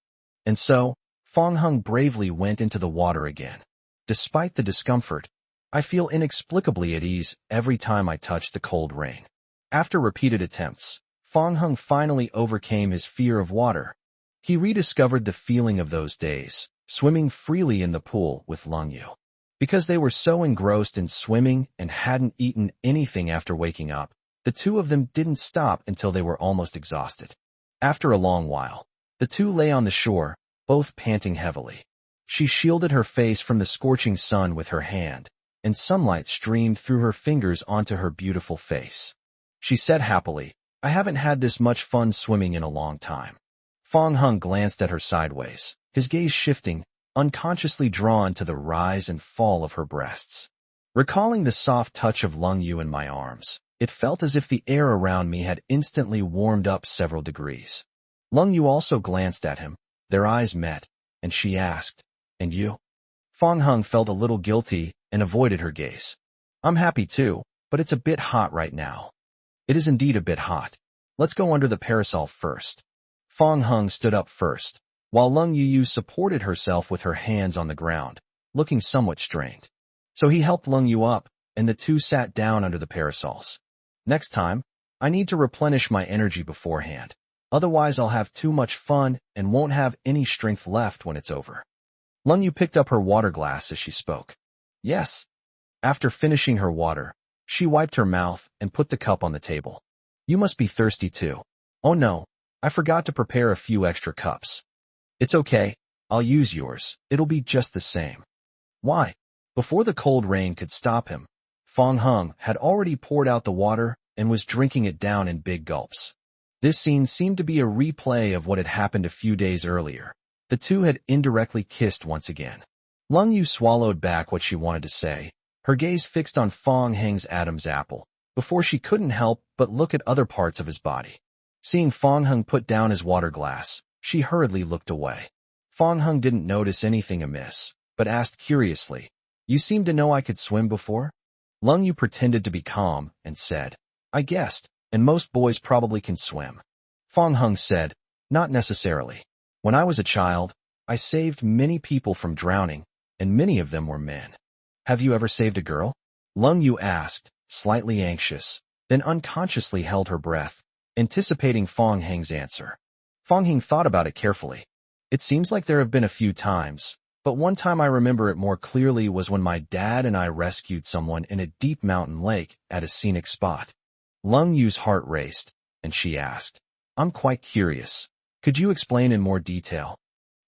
Speaker 1: And so, Fong Hung bravely went into the water again. Despite the discomfort, I feel inexplicably at ease every time I touch the cold rain. After repeated attempts, Fong Hung finally overcame his fear of water. He rediscovered the feeling of those days, swimming freely in the pool with Lung Yu. Because they were so engrossed in swimming and hadn't eaten anything after waking up, the two of them didn't stop until they were almost exhausted. After a long while, the two lay on the shore, both panting heavily. She shielded her face from the scorching sun with her hand, and sunlight streamed through her fingers onto her beautiful face. She said happily, "I haven't had this much fun swimming in a long time." Fong Hung glanced at her sideways, his gaze shifting, unconsciously drawn to the rise and fall of her breasts. Recalling the soft touch of Lung Yu in my arms, it felt as if the air around me had instantly warmed up several degrees. Lung Yu also glanced at him, their eyes met, and she asked, "And you?" Fong Hung felt a little guilty and avoided her gaze. "I'm happy too, but it's a bit hot right now." "It is indeed a bit hot. Let's go under the parasol first." Fong Hung stood up first, while Lung Yu supported herself with her hands on the ground, looking somewhat strained. So he helped Lung Yu up, and the two sat down under the parasols. "Next time, I need to replenish my energy beforehand. Otherwise I'll have too much fun and won't have any strength left when it's over." Lung Yu picked up her water glass as she spoke. "Yes." After finishing her water, she wiped her mouth and put the cup on the table. "You must be thirsty too." "Oh no, I forgot to prepare a few extra cups." "It's okay, I'll use yours, it'll be just the same." "Why?" Before the cold rain could stop him, Fong Hung had already poured out the water and was drinking it down in big gulps. This scene seemed to be a replay of what had happened a few days earlier. The two had indirectly kissed once again. Lung Yu swallowed back what she wanted to say, her gaze fixed on Fong Hung's Adam's apple, before she couldn't help but look at other parts of his body. Seeing Fong Hung put down his water glass, she hurriedly looked away. Fong Hung didn't notice anything amiss, but asked curiously, "You seem to know I could swim before?" Lung Yu pretended to be calm and said, "I guessed, and most boys probably can swim." Fong Hung said, "Not necessarily. When I was a child, I saved many people from drowning, and many of them were men." "Have you ever saved a girl?" Lung Yu asked, slightly anxious, then unconsciously held her breath, anticipating Fong Hung's answer. Fong Hung thought about it carefully. "It seems like there have been a few times, but one time I remember it more clearly was when my dad and I rescued someone in a deep mountain lake at a scenic spot." Lung Yu's heart raced, and she asked, "I'm quite curious. Could you explain in more detail?"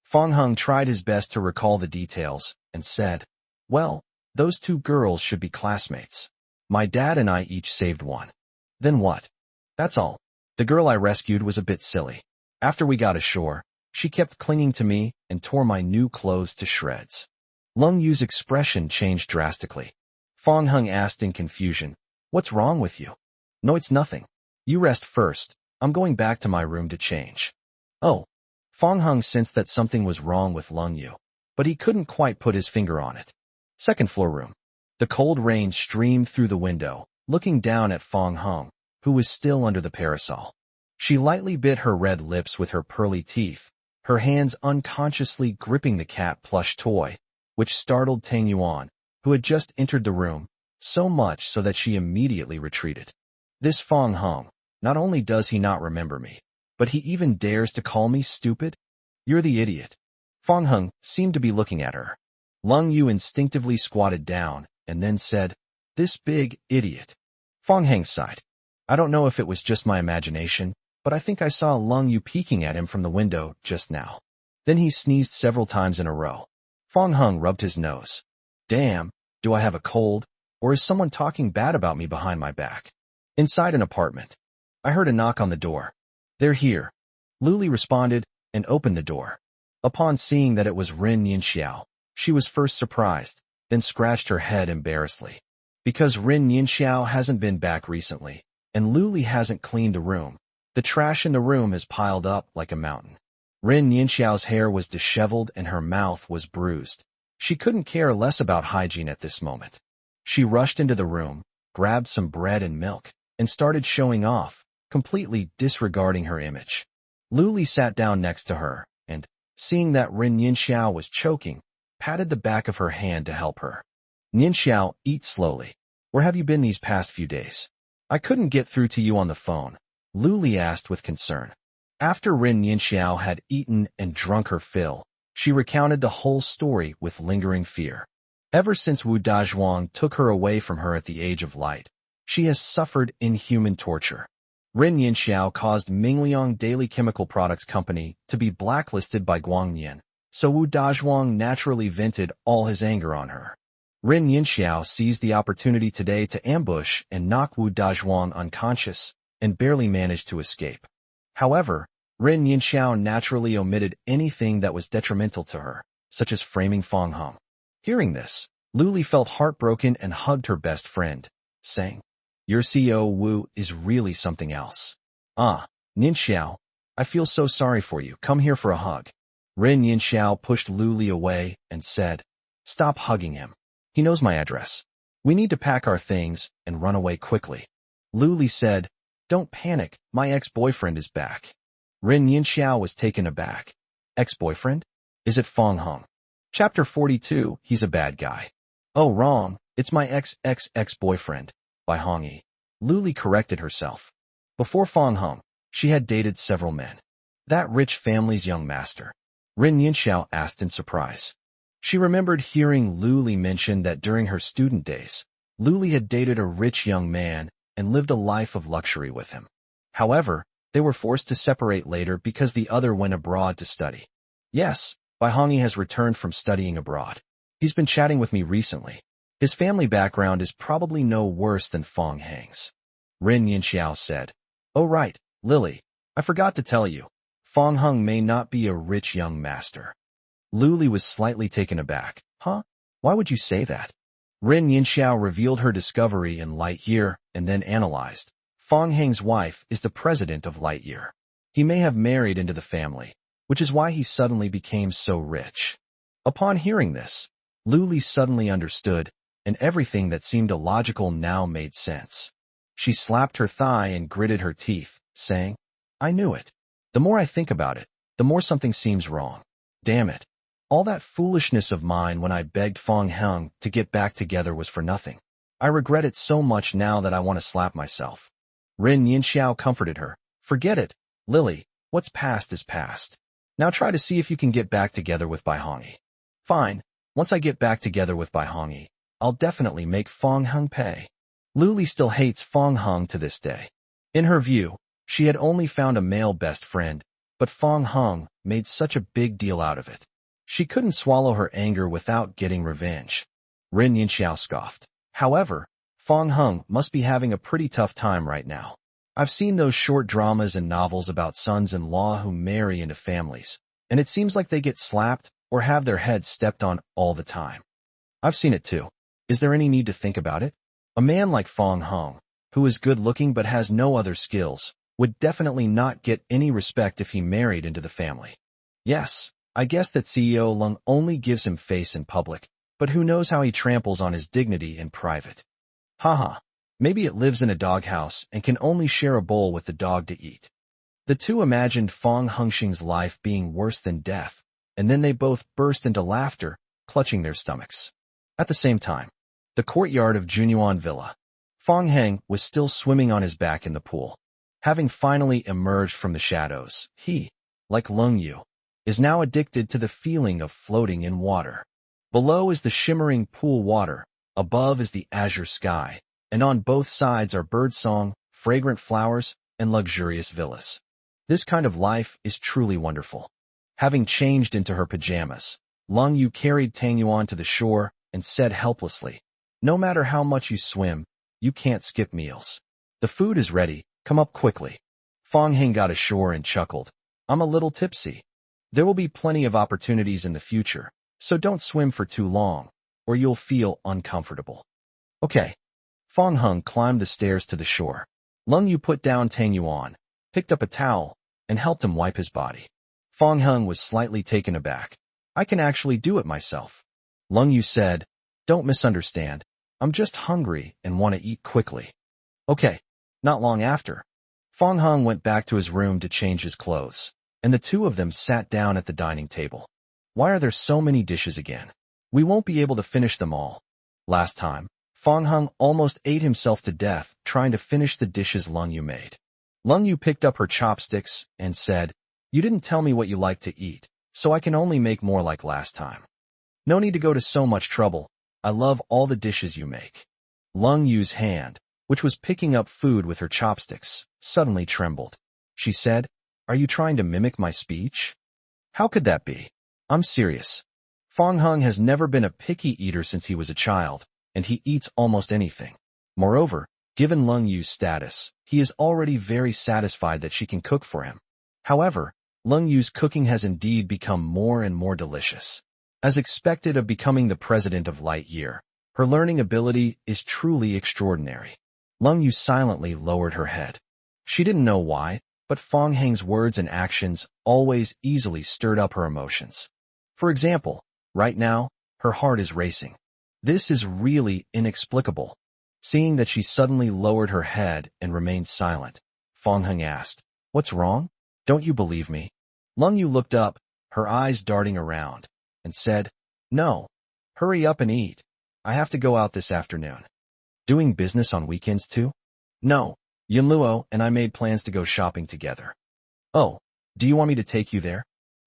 Speaker 1: Fong Hung tried his best to recall the details and said, "Well, those two girls should be classmates. My dad and I each saved one. Then what? That's all. The girl I rescued was a bit silly. After we got ashore, she kept clinging to me and tore my new clothes to shreds." Lung Yu's expression changed drastically. Fong Hung asked in confusion, "What's wrong with you?" "No, it's nothing. You rest first. I'm going back to my room to change." "Oh." Fong Hung sensed that something was wrong with Lung Yu, but he couldn't quite put his finger on it. Second floor room. The cold rain streamed through the window, looking down at Fong Hung, who was still under the parasol. She lightly bit her red lips with her pearly teeth, her hands unconsciously gripping the cat plush toy, which startled Tang Yuan, who had just entered the room, so much so that she immediately retreated. This Fong Hung, not only does he not remember me, but he even dares to call me stupid? You're the idiot. Fong Hung seemed to be looking at her. Lung Yu instinctively squatted down and then said, "This big idiot." Fong Hung sighed. "I don't know if it was just my imagination, but I think I saw Lung Yu peeking at him from the window just now." Then he sneezed several times in a row. Fong Hung rubbed his nose. "Damn, do I have a cold? Or is someone talking bad about me behind my back?" Inside an apartment, I heard a knock on the door. "They're here." Luli responded and opened the door. Upon seeing that it was Rin Yinxiao, she was first surprised, then scratched her head embarrassedly. Because Rin Yinxiao hasn't been back recently, and Luli hasn't cleaned the room, the trash in the room has piled up like a mountain. Rin Yinxiao's hair was disheveled and her mouth was bruised. She couldn't care less about hygiene at this moment. She rushed into the room, grabbed some bread and milk, and started showing off, completely disregarding her image. Luli sat down next to her, and, seeing that Rin Yinxiao was choking, patted the back of her hand to help her. "Yinxiao, eat slowly. Where have you been these past few days?" "I couldn't get through to you on the phone," Luli asked with concern. After Rin Yinxiao had eaten and drunk her fill, she recounted the whole story with lingering fear. Ever since Wu Dazhuang took her away from her at the age of light, she has suffered inhuman torture. Rin Yinxiao caused Mingliang Daily Chemical Products Company to be blacklisted by Guangnian, so Wu Dazhuang naturally vented all his anger on her. Rin Yinxiao seized the opportunity today to ambush and knock Wu Dazhuang unconscious, and barely managed to escape. However, Rin Yinxiao naturally omitted anything that was detrimental to her, such as framing Fong Hung. Hearing this, Luli felt heartbroken and hugged her best friend, saying, "Your CEO Wu is really something else. Ah, Yinxiao, I feel so sorry for you. Come here for a hug." Rin Yinxiao pushed Luli away and said, "Stop hugging him. He knows my address. We need to pack our things and run away quickly." Luli said, "Don't panic, my ex-boyfriend is back." Rin Yinxiao was taken aback. "Ex-boyfriend? Is it Fong Hung?" Chapter 42, He's a Bad Guy. "Oh, wrong, it's my ex-boyfriend, by Hong Yi." Luli corrected herself. Before Fong Hung, she had dated several men. "That rich family's young master?" Rin Yinxiao asked in surprise. She remembered hearing Luli mention that during her student days, Luli had dated a rich young man and lived a life of luxury with him. However, they were forced to separate later because the other went abroad to study. "Yes, Bai Hongyi has returned from studying abroad. He's been chatting with me recently. His family background is probably no worse than Fong Hang's." Rin Yinxiao said, "Oh right, Lily, I forgot to tell you, Fong Hung may not be a rich young master." Luli was slightly taken aback. "Huh? Why would you say that?" Rin Yinxiao revealed her discovery in Lightyear and then analyzed. Fong Hang's wife is the president of Lightyear. He may have married into the family, which is why he suddenly became so rich. Upon hearing this, Luli suddenly understood, and everything that seemed illogical now made sense. She slapped her thigh and gritted her teeth, saying, "I knew it. The more I think about it, the more something seems wrong. Damn it. All that foolishness of mine when I begged Fong Hung to get back together was for nothing. I regret it so much now that I want to slap myself." Rin Yinxiao comforted her. "Forget it, Lily. What's past is past. Now try to see if you can get back together with Bai Hongyi." "Fine. Once I get back together with Bai Hongyi, I'll definitely make Fong Hung pay." Luli still hates Fong Hung to this day. In her view, She had only found a male best friend, but Fong Hung made such a big deal out of it. She couldn't swallow her anger without getting revenge. Rin Yinxiao scoffed. However, Fong Hung must be having a pretty tough time right now. I've seen those short dramas and novels about sons-in-law who marry into families, and it seems like they get slapped or have their heads stepped on all the time. I've seen it too. Is there any need to think about it? A man like Fong Hung, who is good-looking but has no other skills, would definitely not get any respect if he married into the family. Yes, I guess that CEO Lung only gives him face in public, but who knows how he tramples on his dignity in private. Haha, maybe it lives in a doghouse and can only share a bowl with the dog to eat. The two imagined Fong Hungxing's life being worse than death, and then they both burst into laughter, clutching their stomachs. At the same time, the courtyard of Junyuan Villa. Fong Heng was still swimming on his back in the pool. Having finally emerged from the shadows, he, like Lung Yu, is now addicted to the feeling of floating in water. Below is the shimmering pool water, above is the azure sky, and on both sides are birdsong, fragrant flowers, and luxurious villas. This kind of life is truly wonderful. Having changed into her pajamas, Lung Yu carried Tang Yuan to the shore and said helplessly, "No matter how much you swim, you can't skip meals. The food is ready, come up quickly." Fong Heng got ashore and chuckled. "I'm a little tipsy. There will be plenty of opportunities in the future, so don't swim for too long, or you'll feel uncomfortable." Okay. Fong Hung climbed the stairs to the shore. Lung Yu put down Tang Yuan, picked up a towel, and helped him wipe his body. Fong Hung was slightly taken aback. "I can actually do it myself." Lung Yu said, "Don't misunderstand. I'm just hungry and want to eat quickly." Okay. Not long after, Fong Hung went back to his room to change his clothes, and the two of them sat down at the dining table. "Why are there so many dishes again? We won't be able to finish them all." Last time, Fong Hung almost ate himself to death trying to finish the dishes Lung Yu made. Lung Yu picked up her chopsticks and said, "You didn't tell me what you like to eat, so I can only make more like last time. No need to go to so much trouble. I love all the dishes you make." Lung Yu's hand, which was picking up food with her chopsticks, suddenly trembled. She said, "Are you trying to mimic my speech?" "How could that be? I'm serious." Fong Hung has never been a picky eater since he was a child, and he eats almost anything. Moreover, given Lung Yu's status, he is already very satisfied that she can cook for him. However, Lung Yu's cooking has indeed become more and more delicious. As expected of becoming the president of Lightyear, her learning ability is truly extraordinary. Lung Yu silently lowered her head. She didn't know why, but Fong Heng's words and actions always easily stirred up her emotions. For example, right now, her heart is racing. This is really inexplicable. Seeing that she suddenly lowered her head and remained silent, Fong Heng asked, "What's wrong? Don't you believe me?" Lung Yu looked up, her eyes darting around, and said, "No. Hurry up and eat. I have to go out this afternoon." "Doing business on weekends too?" "No. Yunluo and I made plans to go shopping together." "Oh, do you want me to take you there?"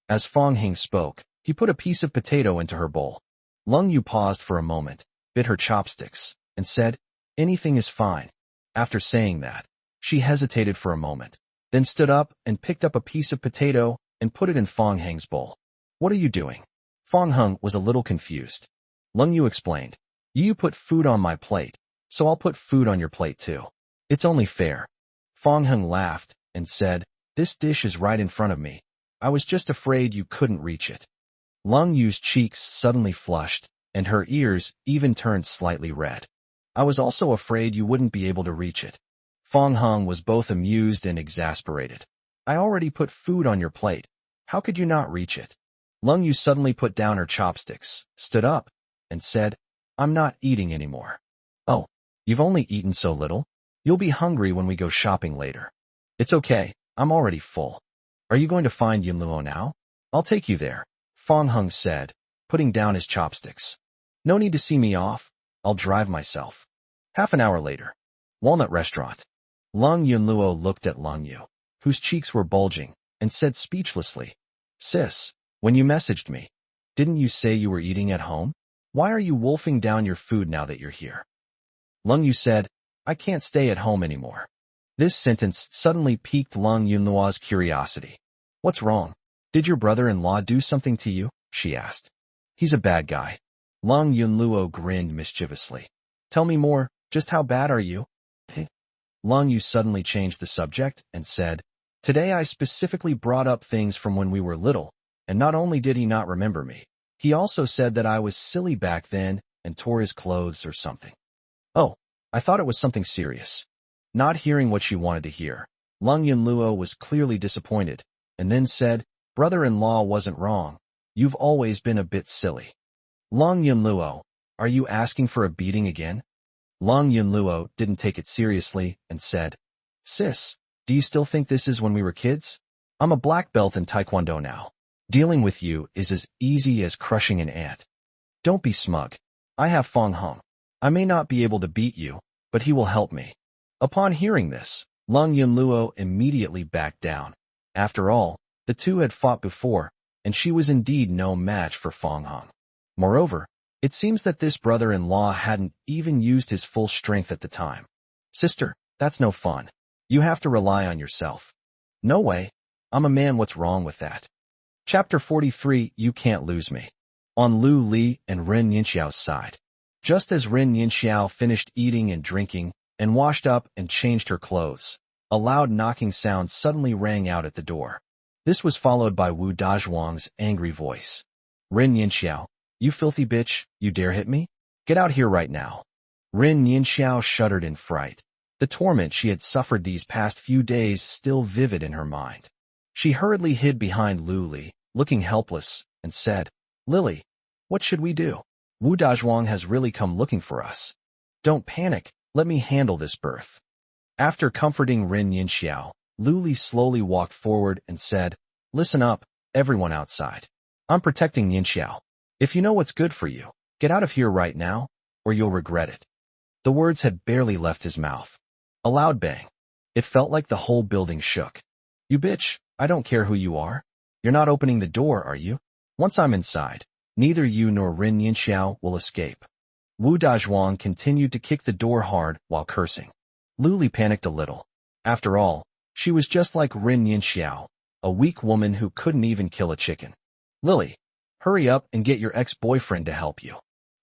Speaker 1: As Fong Heng spoke, he put a piece of potato into her bowl. Lung Yu paused for a moment, bit her chopsticks, and said, "Anything is fine." After saying that, she hesitated for a moment, then stood up and picked up a piece of potato and put it in Fong Heng's bowl. "What are you doing?" Fong Hung was a little confused. Lung Yu explained, "You put food on my plate, so I'll put food on your plate too. It's only fair." Fong Hung laughed and said, "This dish is right in front of me. I was just afraid you couldn't reach it." Lung Yu's cheeks suddenly flushed, and her ears even turned slightly red. "I was also afraid you wouldn't be able to reach it." Fong Hung was both amused and exasperated. "I already put food on your plate. How could you not reach it?" Lung Yu suddenly put down her chopsticks, stood up, and said, "I'm not eating anymore." "Oh, you've only eaten so little? You'll be hungry when we go shopping later." "It's okay, I'm already full." "Are you going to find Yunluo now?" "I'll take you there," Fong Hung said, putting down his chopsticks. "No need to see me off. I'll drive myself." Half an hour later, Walnut Restaurant. Lung Yunluo looked at Lung Yu, whose cheeks were bulging, and said speechlessly, "Sis, when you messaged me, didn't you say you were eating at home? Why are you wolfing down your food now that you're here?" Lung Yu said, "I can't stay at home anymore." This sentence suddenly piqued Lung Yunluo's curiosity. What's wrong? Did your brother-in-law do something to you? She asked. He's a bad guy. Lung Yunluo grinned mischievously. Tell me more, just how bad are you? Lung Yu suddenly changed the subject and said, Today I specifically brought up things from when we were little, and not only did he not remember me, he also said that I was silly back then and tore his clothes or something. Oh, I thought it was something serious. Not hearing what she wanted to hear, Lung Yunluo was clearly disappointed, and then said, Brother-in-law wasn't wrong. You've always been a bit silly. Lung Yunluo, are you asking for a beating again? Lung Yunluo didn't take it seriously and said, Sis, do you still think this is when we were kids? I'm a black belt in Taekwondo now. Dealing with you is as easy as crushing an ant. Don't be smug. I have Fong Hung. I may not be able to beat you, but he will help me. Upon hearing this, Lung Yunluo immediately backed down. After all, the two had fought before, and she was indeed no match for Fong Hung. Moreover, it seems that this brother-in-law hadn't even used his full strength at the time. Sister, that's no fun. You have to rely on yourself. No way. I'm a man, what's wrong with that? Chapter 43, You Can't Lose Me. On Lu Li and Ren Yinxiao's side. Just as Ren Yinxiao finished eating and drinking, and washed up and changed her clothes, a loud knocking sound suddenly rang out at the door. This was followed by Wu Dazhuang's angry voice. Ren Yinxiao, you filthy bitch, you dare hit me? Get out here right now. Ren Yinxiao shuddered in fright. The torment she had suffered these past few days still vivid in her mind. She hurriedly hid behind Lu Li, looking helpless, and said, Lily, what should we do? Wu Dazhuang has really come looking for us. Don't panic, let me handle this birth. After comforting Ren Yinxiao, Lu Li slowly walked forward and said, Listen up, everyone outside. I'm protecting Yinxiao. If you know what's good for you, get out of here right now, or you'll regret it. The words had barely left his mouth. A loud bang. It felt like the whole building shook. You bitch, I don't care who you are. You're not opening the door, are you? Once I'm inside, neither you nor Ren Yinxiao will escape. Wu Dazhuang continued to kick the door hard while cursing. Lu Li panicked a little. After all, she was just like Ren Yinxiao, a weak woman who couldn't even kill a chicken. Lily, hurry up and get your ex-boyfriend to help you.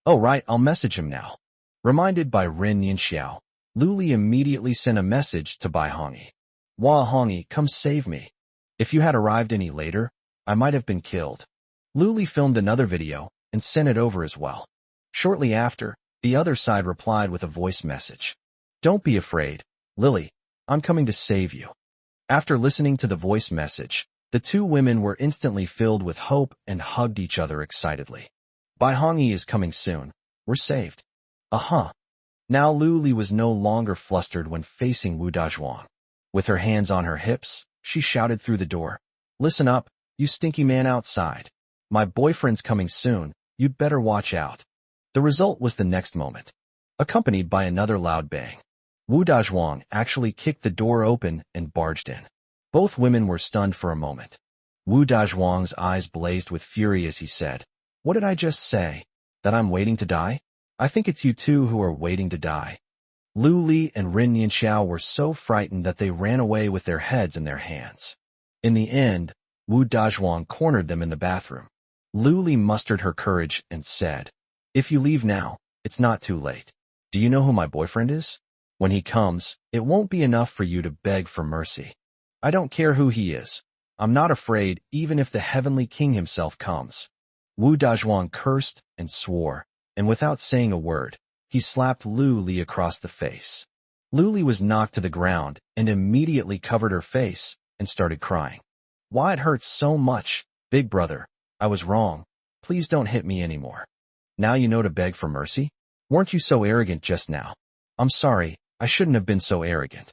Speaker 1: Oh right, I'll message him now. Reminded by Ren Yinxiao, Lu Li immediately sent a message to Bai Hongyi. Hua Hongyi, come save me. If you had arrived any later, I might have been killed. Lu Li filmed another video and sent it over as well. Shortly after, the other side replied with a voice message. Don't be afraid, Lily, I'm coming to save you. After listening to the voice message, the two women were instantly filled with hope and hugged each other excitedly. Bai Hongyi is coming soon. We're saved. Now Lu Li was no longer flustered when facing Wu Dazhuang. With her hands on her hips, she shouted through the door. Listen up, you stinky man outside. My boyfriend's coming soon, you'd better watch out. The result was the next moment, accompanied by another loud bang. Wu Dazhuang actually kicked the door open and barged in. Both women were stunned for a moment. Wu Dazhuang's eyes blazed with fury as he said, What did I just say? That I'm waiting to die? I think it's you two who are waiting to die. Lu Li and Ren Yinxiao were so frightened that they ran away with their heads in their hands. In the end, Wu Dazhuang cornered them in the bathroom. Lu Li mustered her courage and said, If you leave now, it's not too late. Do you know who my boyfriend is? When he comes, it won't be enough for you to beg for mercy. I don't care who he is. I'm not afraid even if the heavenly king himself comes. Wu Dazhuang cursed and swore, and without saying a word, he slapped Lu Li across the face. Lu Li was knocked to the ground and immediately covered her face and started crying. Why it hurts so much, big brother. I was wrong. Please don't hit me anymore. Now you know to beg for mercy? Weren't you so arrogant just now? I'm sorry, I shouldn't have been so arrogant.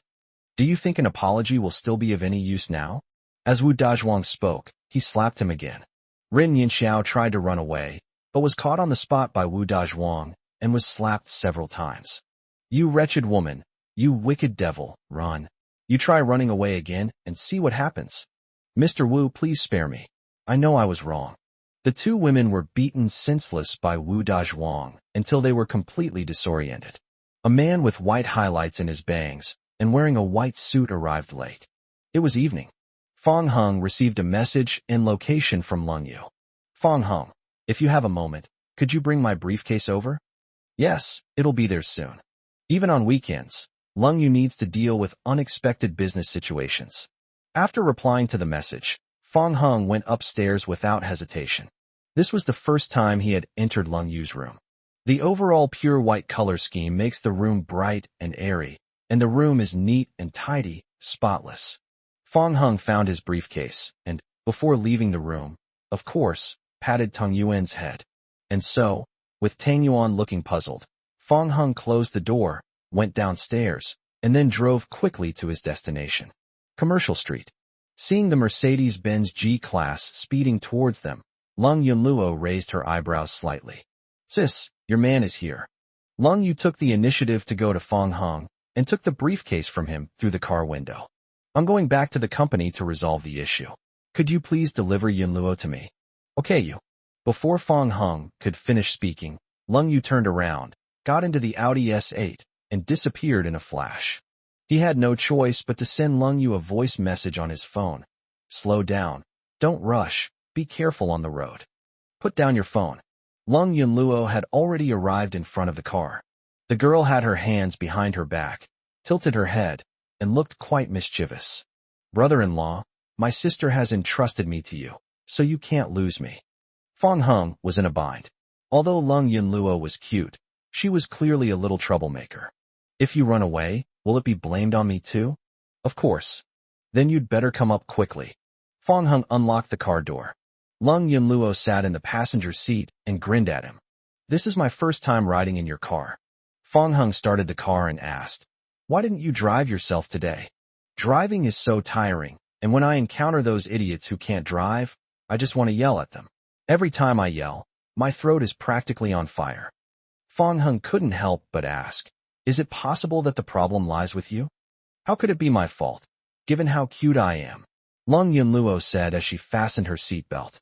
Speaker 1: Do you think an apology will still be of any use now? As Wu Dazhuang spoke, he slapped him again. Ren Yinxiao tried to run away, but was caught on the spot by Wu Dazhuang and was slapped several times. You wretched woman, you wicked devil, run. You try running away again and see what happens. Mr. Wu, please spare me. I know I was wrong. The two women were beaten senseless by Wu Dazhuang until they were completely disoriented. A man with white highlights in his bangs, and wearing a white suit arrived late. It was evening. Fong Hung received a message and location from Lung Yu. Fong Hung, if you have a moment, could you bring my briefcase over? Yes, it'll be there soon. Even on weekends, Lung Yu needs to deal with unexpected business situations. After replying to the message, Fong Hung went upstairs without hesitation. This was the first time he had entered Lung Yu's room. The overall pure white color scheme makes the room bright and airy, and the room is neat and tidy, spotless. Fong Hung found his briefcase, and, before leaving the room, of course, patted Tang Yuan's head. And so, with Tang Yuan looking puzzled, Fong Hung closed the door, went downstairs, and then drove quickly to his destination. Commercial Street. Seeing the Mercedes-Benz G-Class speeding towards them, Lung Yunluo raised her eyebrows slightly. Sis, your man is here. Lung Yu took the initiative to go to Fong Hung and took the briefcase from him through the car window. I'm going back to the company to resolve the issue. Could you please deliver Yunluo to me? Okay, you. Before Fong Hung could finish speaking, Lung Yu turned around, got into the Audi S8, and disappeared in a flash. He had no choice but to send Lung Yu a voice message on his phone. Slow down. Don't rush. Be careful on the road. Put down your phone. Lung Yunluo had already arrived in front of the car. The girl had her hands behind her back, tilted her head, and looked quite mischievous. Brother-in-law, my sister has entrusted me to you, so you can't lose me. Fong Hung was in a bind. Although Lung Yunluo was cute, she was clearly a little troublemaker. If you run away, will it be blamed on me too? Of course. Then you'd better come up quickly. Fong Hung unlocked the car door. Lung Yunluo sat in the passenger seat and grinned at him. This is my first time riding in your car. Fong Hung started the car and asked, why didn't you drive yourself today? Driving is so tiring, and when I encounter those idiots who can't drive, I just want to yell at them. Every time I yell, my throat is practically on fire. Fong Hung couldn't help but ask, is it possible that the problem lies with you? How could it be my fault, given how cute I am? Lung Yunluo said as she fastened her seatbelt.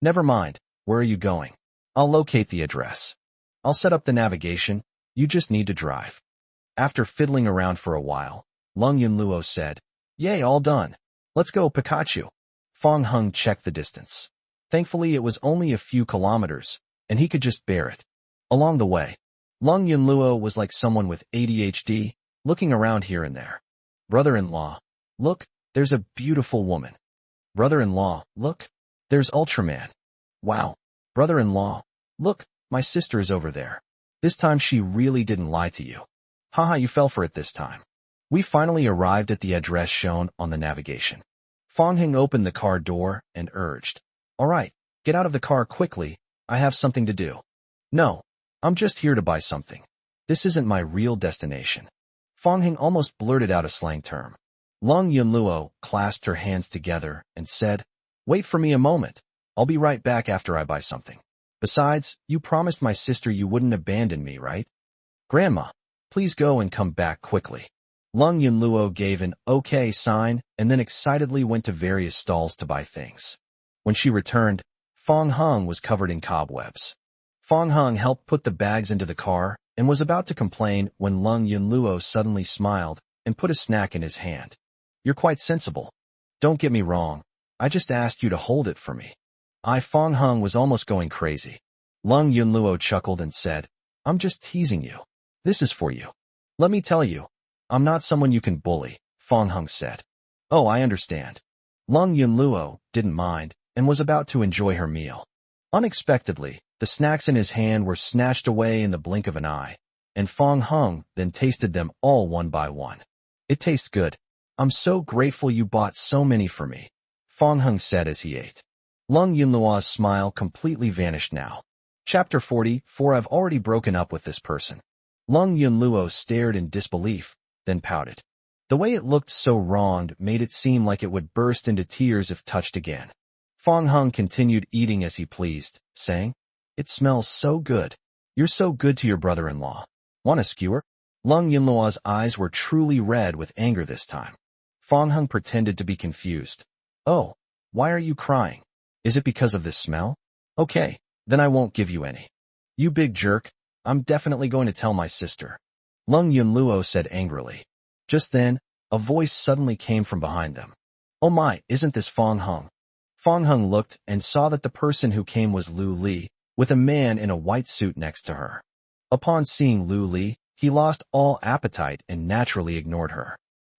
Speaker 1: Never mind, where are you going? I'll locate the address. I'll set up the navigation, you just need to drive. After fiddling around for a while, Lung Yunluo said, yay, all done. Let's go, Pikachu. Fong Hung checked the distance. Thankfully, it was only a few kilometers, and he could just bear it. Along the way, Lung Yunluo was like someone with ADHD, looking around here and there. Brother-in-law, look, there's a beautiful woman. Brother-in-law, look, there's Ultraman. Wow. Brother-in-law, look, my sister is over there. This time she really didn't lie to you. Haha, you fell for it this time. We finally arrived at the address shown on the navigation. Fong Hung opened the car door and urged, all right, get out of the car quickly, I have something to do. No, I'm just here to buy something. This isn't my real destination. Fong Hung almost blurted out a slang term. Lung Yunluo clasped her hands together and said, wait for me a moment. I'll be right back after I buy something. Besides, you promised my sister you wouldn't abandon me, right? Grandma, please go and come back quickly. Lung Yunluo gave an okay sign and then excitedly went to various stalls to buy things. When she returned, Fong Hung was covered in cobwebs. Fong Hung helped put the bags into the car and was about to complain when Lung Yunluo suddenly smiled and put a snack in his hand. You're quite sensible. Don't get me wrong. I just asked you to hold it for me. Fong Hung was almost going crazy. Lung Yunluo chuckled and said, I'm just teasing you. This is for you. Let me tell you, I'm not someone you can bully, Fong Hung said. Oh, I understand. Lung Yunluo didn't mind and was about to enjoy her meal. Unexpectedly, the snacks in his hand were snatched away in the blink of an eye, and Fong Hung then tasted them all one by one. It tastes good. I'm so grateful you bought so many for me, Fong Hung said as he ate. Lung Yunluo's smile completely vanished now. Chapter 44. I've already broken up with this person. Lung Yunluo stared in disbelief, then pouted. The way it looked so wronged made it seem like it would burst into tears if touched again. Fong Hung continued eating as he pleased, saying, it smells so good. You're so good to your brother-in-law. Want a skewer? Lung Yunluo's eyes were truly red with anger this time. Fong Hung pretended to be confused. Oh, why are you crying? Is it because of this smell? Okay, then I won't give you any. You big jerk, I'm definitely going to tell my sister. Lung Yunluo said angrily. Just then, a voice suddenly came from behind them. Oh my, isn't this Fong Hung? Fong Hung looked and saw that the person who came was Lu Li, with a man in a white suit next to her. Upon seeing Lu Li, he lost all appetite and naturally ignored her.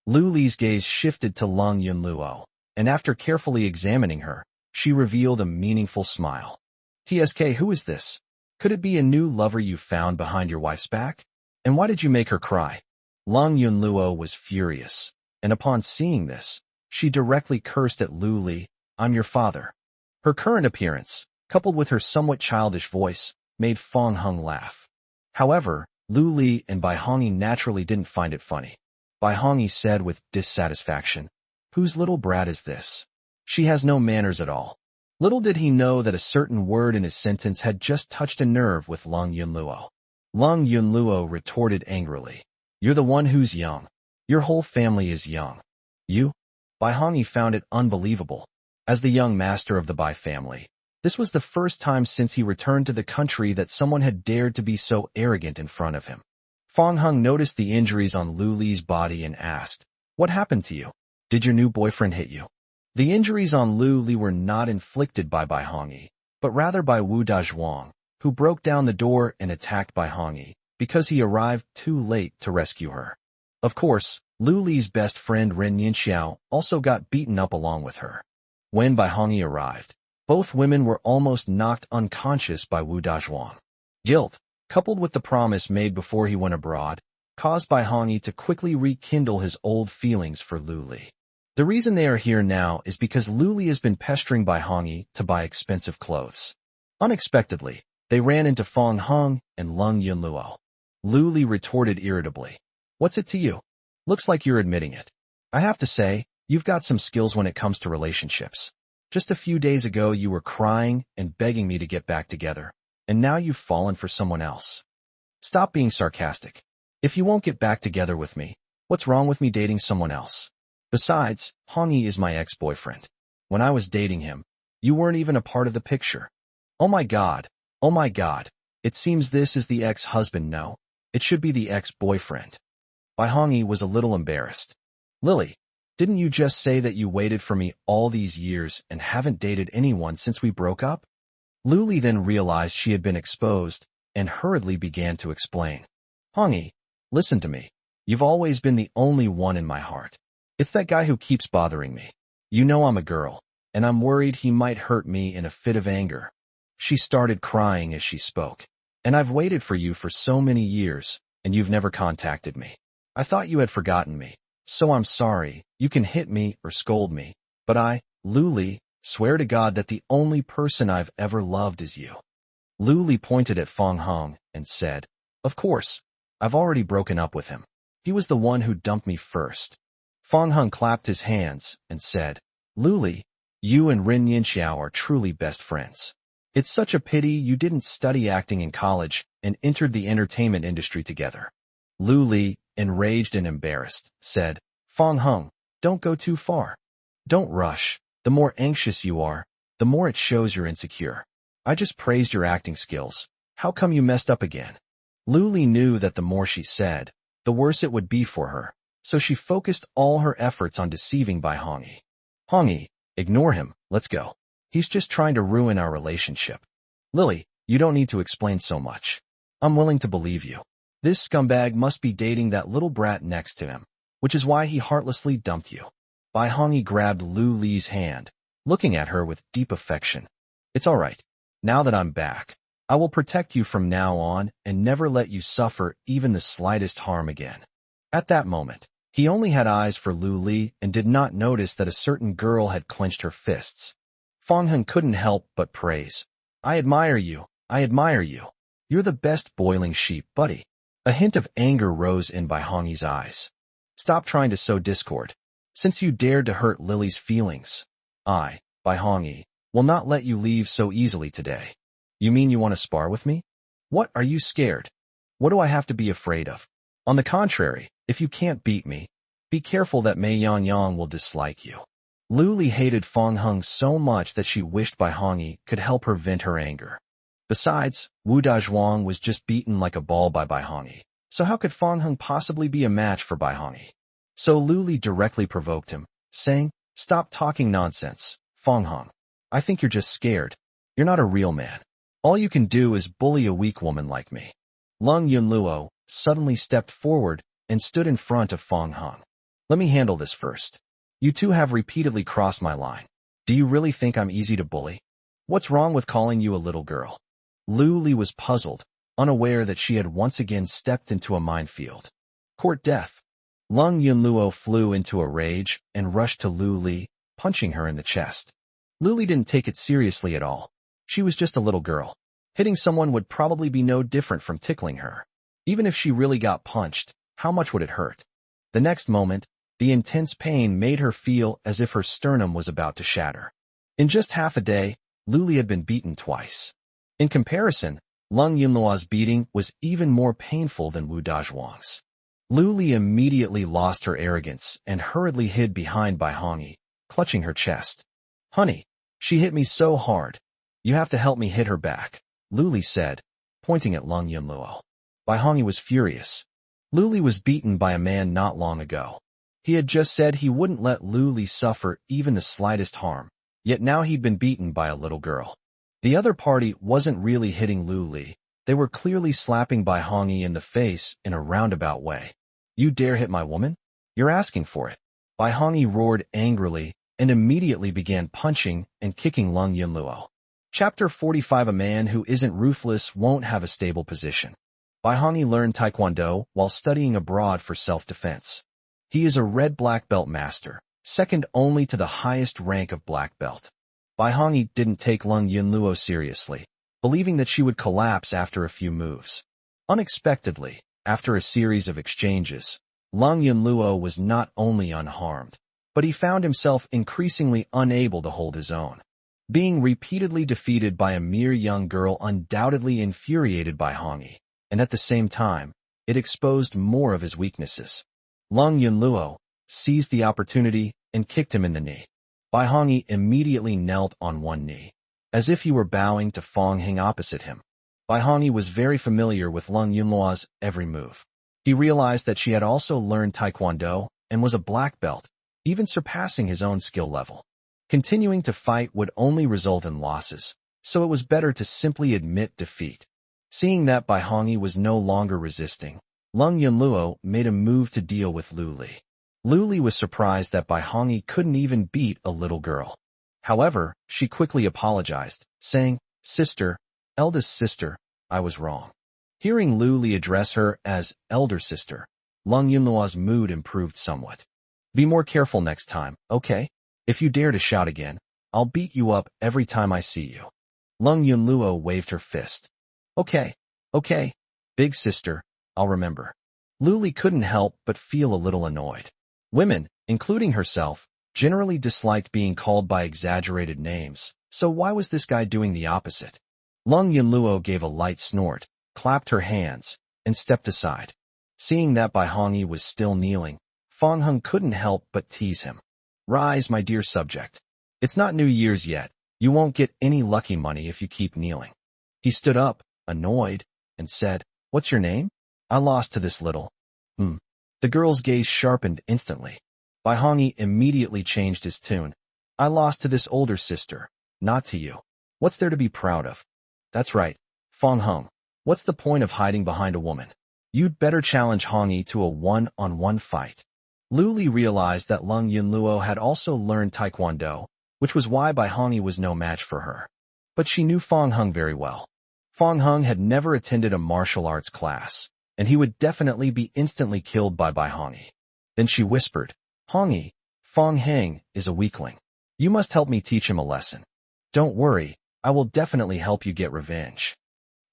Speaker 1: Lu Li's gaze shifted to Lung Yunluo, and after carefully examining her, she revealed a meaningful smile. TSK, who is this? Could it be a new lover you found behind your wife's back? And why did you make her cry? Lung Yunluo was furious, and upon seeing this, she directly cursed at Lu Li. I'm your father. Her current appearance, coupled with her somewhat childish voice, made Fong Hung laugh. However, Lu Li and Bai Hongyi naturally didn't find it funny. Bai Hongyi said with dissatisfaction, whose little brat is this? She has no manners at all. Little did he know that a certain word in his sentence had just touched a nerve with Lung Yunluo. Lung Yunluo retorted angrily, you're the one who's young. Your whole family is young. You? Bai Hongyi found it unbelievable. As the young master of the Bai family, this was the first time since he returned to the country that someone had dared to be so arrogant in front of him. Fong Hung noticed the injuries on Lu Li's body and asked, what happened to you? Did your new boyfriend hit you? The injuries on Lu Li were not inflicted by Bai Hongyi, but rather by Wu Dazhuang, who broke down the door and attacked Bai Hongyi because he arrived too late to rescue her. Of course, Lu Li's best friend Ren Yinxiao also got beaten up along with her. When Bai Hongyi arrived, both women were almost knocked unconscious by Wu Dazhuang. Guilt, coupled with the promise made before he went abroad, caused Bai Hongyi to quickly rekindle his old feelings for Lu Li. The reason they are here now is because Lu Li has been pestering Bai Hongyi to buy expensive clothes. Unexpectedly, they ran into Fong Hung and Lung Yunluo. Lu Li retorted irritably, what's it to you? Looks like you're admitting it. I have to say, you've got some skills when it comes to relationships. Just a few days ago you were crying and begging me to get back together, and now you've fallen for someone else. Stop being sarcastic. If you won't get back together with me, what's wrong with me dating someone else? Besides, Hongyi is my ex-boyfriend. When I was dating him, you weren't even a part of the picture. Oh my god, it seems this is the ex-husband. No, it should be the ex-boyfriend. Bai Hongyi was a little embarrassed. Lily, didn't you just say that you waited for me all these years and haven't dated anyone since we broke up? Lu Li then realized she had been exposed and hurriedly began to explain. Hongyi, listen to me. You've always been the only one in my heart. It's that guy who keeps bothering me. You know I'm a girl, and I'm worried he might hurt me in a fit of anger. She started crying as she spoke. And I've waited for you for so many years, and you've never contacted me. I thought you had forgotten me, so I'm sorry. You can hit me or scold me, but I, Lu Li, swear to God that the only person I've ever loved is you. Lu Li pointed at Fong Hung and said, of course, I've already broken up with him. He was the one who dumped me first. Fong Hung clapped his hands and said, Lu Li, you and Ren Yinxiao are truly best friends. It's such a pity you didn't study acting in college and entered the entertainment industry together. Lu Li, enraged and embarrassed, said, Fong Hung, don't go too far. Don't rush. The more anxious you are, the more it shows you're insecure. I just praised your acting skills. How come you messed up again? Lu Li knew that the more she said, the worse it would be for her, so she focused all her efforts on deceiving Bai Hongyi. Hongyi, ignore him, let's go. He's just trying to ruin our relationship. Lily, you don't need to explain so much. I'm willing to believe you. This scumbag must be dating that little brat next to him, which is why he heartlessly dumped you. Bai Hongyi grabbed Lu Li's hand, looking at her with deep affection. It's all right. Now that I'm back, I will protect you from now on and never let you suffer even the slightest harm again. At that moment, he only had eyes for Lu Li and did not notice that a certain girl had clenched her fists. Fong Hung couldn't help but praise. I admire you. You're the best boiling sheep, buddy. A hint of anger rose in Bai Hongyi's eyes. Stop trying to sow discord. Since you dared to hurt Lily's feelings, I, Bai Hongyi, will not let you leave so easily today. You mean you want to spar with me? What, are you scared? What do I have to be afraid of? On the contrary, if you can't beat me, be careful that Mei Yangyang will dislike you. Lu Li hated Fong Hung so much that she wished Bai Hongyi could help her vent her anger. Besides, Wu Dazhuang was just beaten like a ball by Bai Hongyi, so how could Fong Hung possibly be a match for Bai Hongyi? So Lu Li directly provoked him, saying, "Stop talking nonsense, Fong Hong. I think you're just scared. You're not a real man. All you can do is bully a weak woman like me." Lung Yunluo suddenly stepped forward and stood in front of Fong Hong. "Let me handle this first. You two have repeatedly crossed my line. Do you really think I'm easy to bully? What's wrong with calling you a little girl?" Lu Li was puzzled, unaware that she had once again stepped into a minefield. Court death. Lung Yunluo flew into a rage and rushed to Lu Li, punching her in the chest. Lu Li didn't take it seriously at all. She was just a little girl. Hitting someone would probably be no different from tickling her. Even if she really got punched, how much would it hurt? The next moment, the intense pain made her feel as if her sternum was about to shatter. In just half a day, Lu Li had been beaten twice. In comparison, Lung Yunluo's beating was even more painful than Wu Dazhuang's. Lu Li immediately lost her arrogance and hurriedly hid behind Bai Hongyi, clutching her chest. "Honey, she hit me so hard. You have to help me hit her back," Lu Li said, pointing at Lung Yunluo. Bai Hongyi was furious. Lu Li was beaten by a man not long ago. He had just said he wouldn't let Lu Li suffer even the slightest harm, yet now he'd been beaten by a little girl. The other party wasn't really hitting Lu Li. They were clearly slapping Bai Hongyi in the face in a roundabout way. "You dare hit my woman? You're asking for it." Bai Hongyi roared angrily and immediately began punching and kicking Lung Yunluo. Chapter 45. A man who isn't ruthless won't have a stable position. Bai Hongyi learned Taekwondo while studying abroad for self-defense. He is a red-black belt master, second only to the highest rank of black belt. Bai Hongyi didn't take Lung Yunluo seriously, believing that she would collapse after a few moves. Unexpectedly, after a series of exchanges, Lung Yunluo was not only unharmed, but he found himself increasingly unable to hold his own. Being repeatedly defeated by a mere young girl undoubtedly infuriated Bai Hongyi, and at the same time, it exposed more of his weaknesses. Lung Yunluo seized the opportunity and kicked him in the knee. Bai Hongyi immediately knelt on one knee, as if he were bowing to Fong Hing opposite him. Bai Hongyi was very familiar with Lung Yunluo's every move. He realized that she had also learned Taekwondo and was a black belt, even surpassing his own skill level. Continuing to fight would only result in losses, so it was better to simply admit defeat. Seeing that Bai Hongyi was no longer resisting, Lung Yunluo made a move to deal with Lu Li. Lu Li was surprised that Bai Hongyi couldn't even beat a little girl. However, she quickly apologized, saying, "Sister, eldest sister, I was wrong." Hearing Lu Li address her as elder sister, Lung Yunluo's mood improved somewhat. "Be more careful next time, okay? If you dare to shout again, I'll beat you up every time I see you." Lung Yunluo waved her fist. Okay, big sister, I'll remember." Lu Li couldn't help but feel a little annoyed. Women, including herself, generally disliked being called by exaggerated names, so why was this guy doing the opposite? Lung Yunluo gave a light snort, clapped her hands, and stepped aside. Seeing that Bai Hongyi was still kneeling, Fong Hung couldn't help but tease him. "Rise, my dear subject. It's not New Year's yet. You won't get any lucky money if you keep kneeling." He stood up, annoyed, and said, "What's your name?" "I lost to this little." The girl's gaze sharpened instantly. Bai Hongyi immediately changed his tune. "I lost to this older sister, not to you. What's there to be proud of?" "That's right, Fong Hung. What's the point of hiding behind a woman? You'd better challenge Hongyi to a one-on-one fight." Lu Li realized that Lung Yunluo had also learned Taekwondo, which was why Bai Hongyi was no match for her. But she knew Fong Hung very well. Fong Hung had never attended a martial arts class, and he would definitely be instantly killed by Bai Hongyi. Then she whispered, "Hongyi, Fong Hang is a weakling. You must help me teach him a lesson." "Don't worry, I will definitely help you get revenge."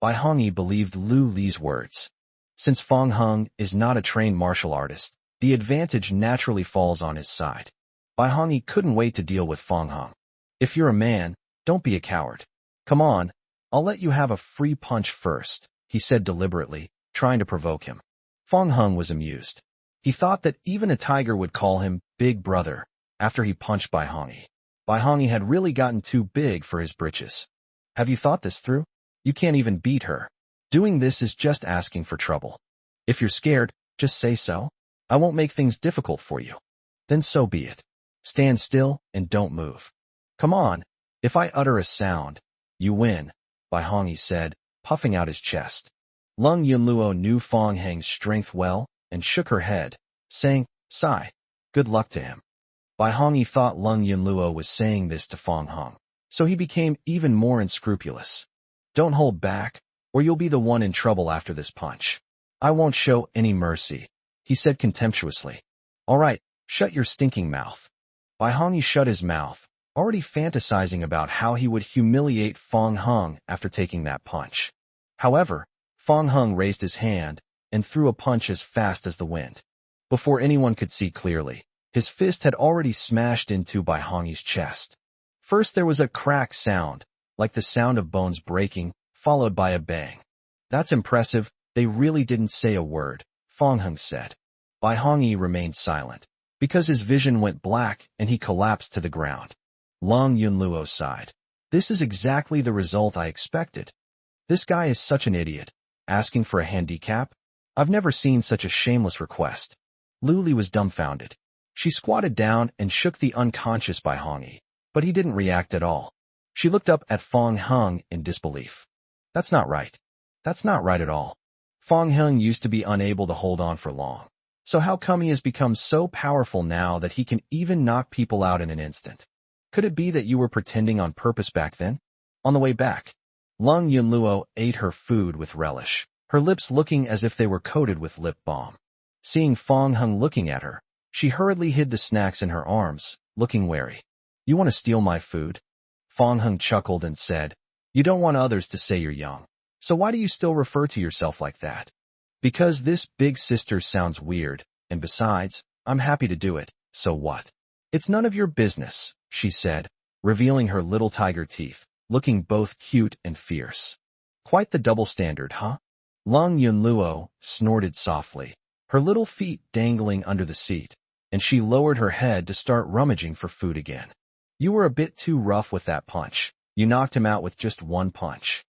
Speaker 1: Bai Hongyi believed Lu Li's words. Since Fong Hung is not a trained martial artist, the advantage naturally falls on his side. Bai Hongyi couldn't wait to deal with Fong Hung. "If you're a man, don't be a coward. Come on, I'll let you have a free punch first," he said deliberately, trying to provoke him. Fong Hung was amused. He thought that even a tiger would call him Big Brother after he punched Bai Hongyi. Bai Hongyi had really gotten too big for his britches. "Have you thought this through? You can't even beat her. Doing this is just asking for trouble. If you're scared, just say so. I won't make things difficult for you. Then so be it. Stand still and don't move. Come on. If I utter a sound, you win, Bai Hongyi said, puffing out his chest. Lung Yunluo knew Fong Heng's strength well and shook her head, saying, "Sigh. Good luck to him." Bai Hongyi thought Lung Yunluo was saying this to Fong Heng, so he became even more unscrupulous. "Don't hold back, or you'll be the one in trouble after this punch. I won't show any mercy," he said contemptuously. "All right, shut your stinking mouth." Bai Hongyi shut his mouth, already fantasizing about how he would humiliate Fong Heng after taking that punch. However, Fong Heng raised his hand and threw a punch as fast as the wind. Before anyone could see clearly, his fist had already smashed into Bai Hongyi's chest. First there was a crack sound, like the sound of bones breaking, followed by a bang. "That's impressive, they really didn't say a word," Fong Heng said. Bai Hongyi remained silent, because his vision went black and he collapsed to the ground. Lung Yunluo sighed. "This is exactly the result I expected. This guy is such an idiot, asking for a handicap. I've never seen such a shameless request." Lu Li was dumbfounded. She squatted down and shook the unconscious Bai Hongyi, but he didn't react at all. She looked up at Fong Heng in disbelief. "That's not right. That's not right at all. Fong Heng used to be unable to hold on for long. So how come he has become so powerful now that he can even knock people out in an instant? Could it be that you were pretending on purpose back then?" On the way back, Lung Yunluo ate her food with relish, her lips looking as if they were coated with lip balm. Seeing Fong Heng looking at her, she hurriedly hid the snacks in her arms, looking wary. "You want to steal my food?" Fong Heng chuckled and said, "You don't want others to say you're young. So why do you still refer to yourself like that?" "Because this big sister sounds weird, and besides, I'm happy to do it, so what?" "It's none of your business," she said, revealing her little tiger teeth, looking both cute and fierce. "Quite the double standard, huh?" Lung Yunluo snorted softly, her little feet dangling under the seat, and she lowered her head to start rummaging for food again. "You were a bit too rough with that punch. You knocked him out with just one punch."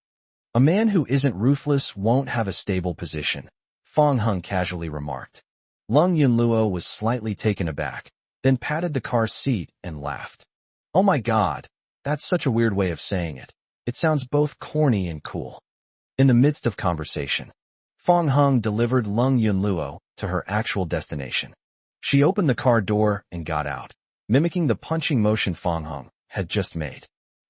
Speaker 1: "A man who isn't ruthless won't have a stable position," Fong Heng casually remarked. Lung Yunluo was slightly taken aback, then patted the car seat and laughed. "Oh my God, that's such a weird way of saying it. It sounds both corny and cool." In the midst of conversation, Fong Heng delivered Lung Yunluo to her actual destination. She opened the car door and got out, mimicking the punching motion Fong Heng had just made.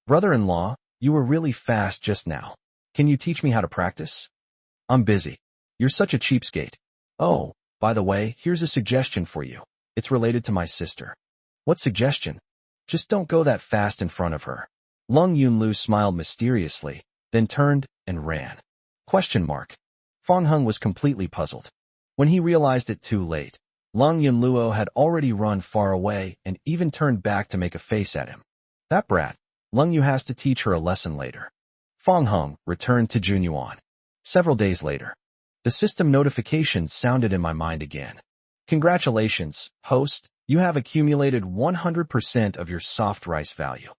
Speaker 1: "Brother-in-law, you were really fast just now. Can you teach me how to practice?" "I'm busy. You're such a cheapskate. Oh, by the way, here's a suggestion for you. It's related to my sister." "What suggestion?" "Just don't go that fast in front of her." Lung Yunlu smiled mysteriously, then turned and ran. Fong Heng was completely puzzled. When he realized it too late, Lung Yunluo had already run far away and even turned back to make a face at him. "That brat, Lung Yu has to teach her a lesson later." Fong Heng returned to Junyuan. Several days later, the system notification sounded in my mind again. "Congratulations, host, you have accumulated 100% of your soft rice value.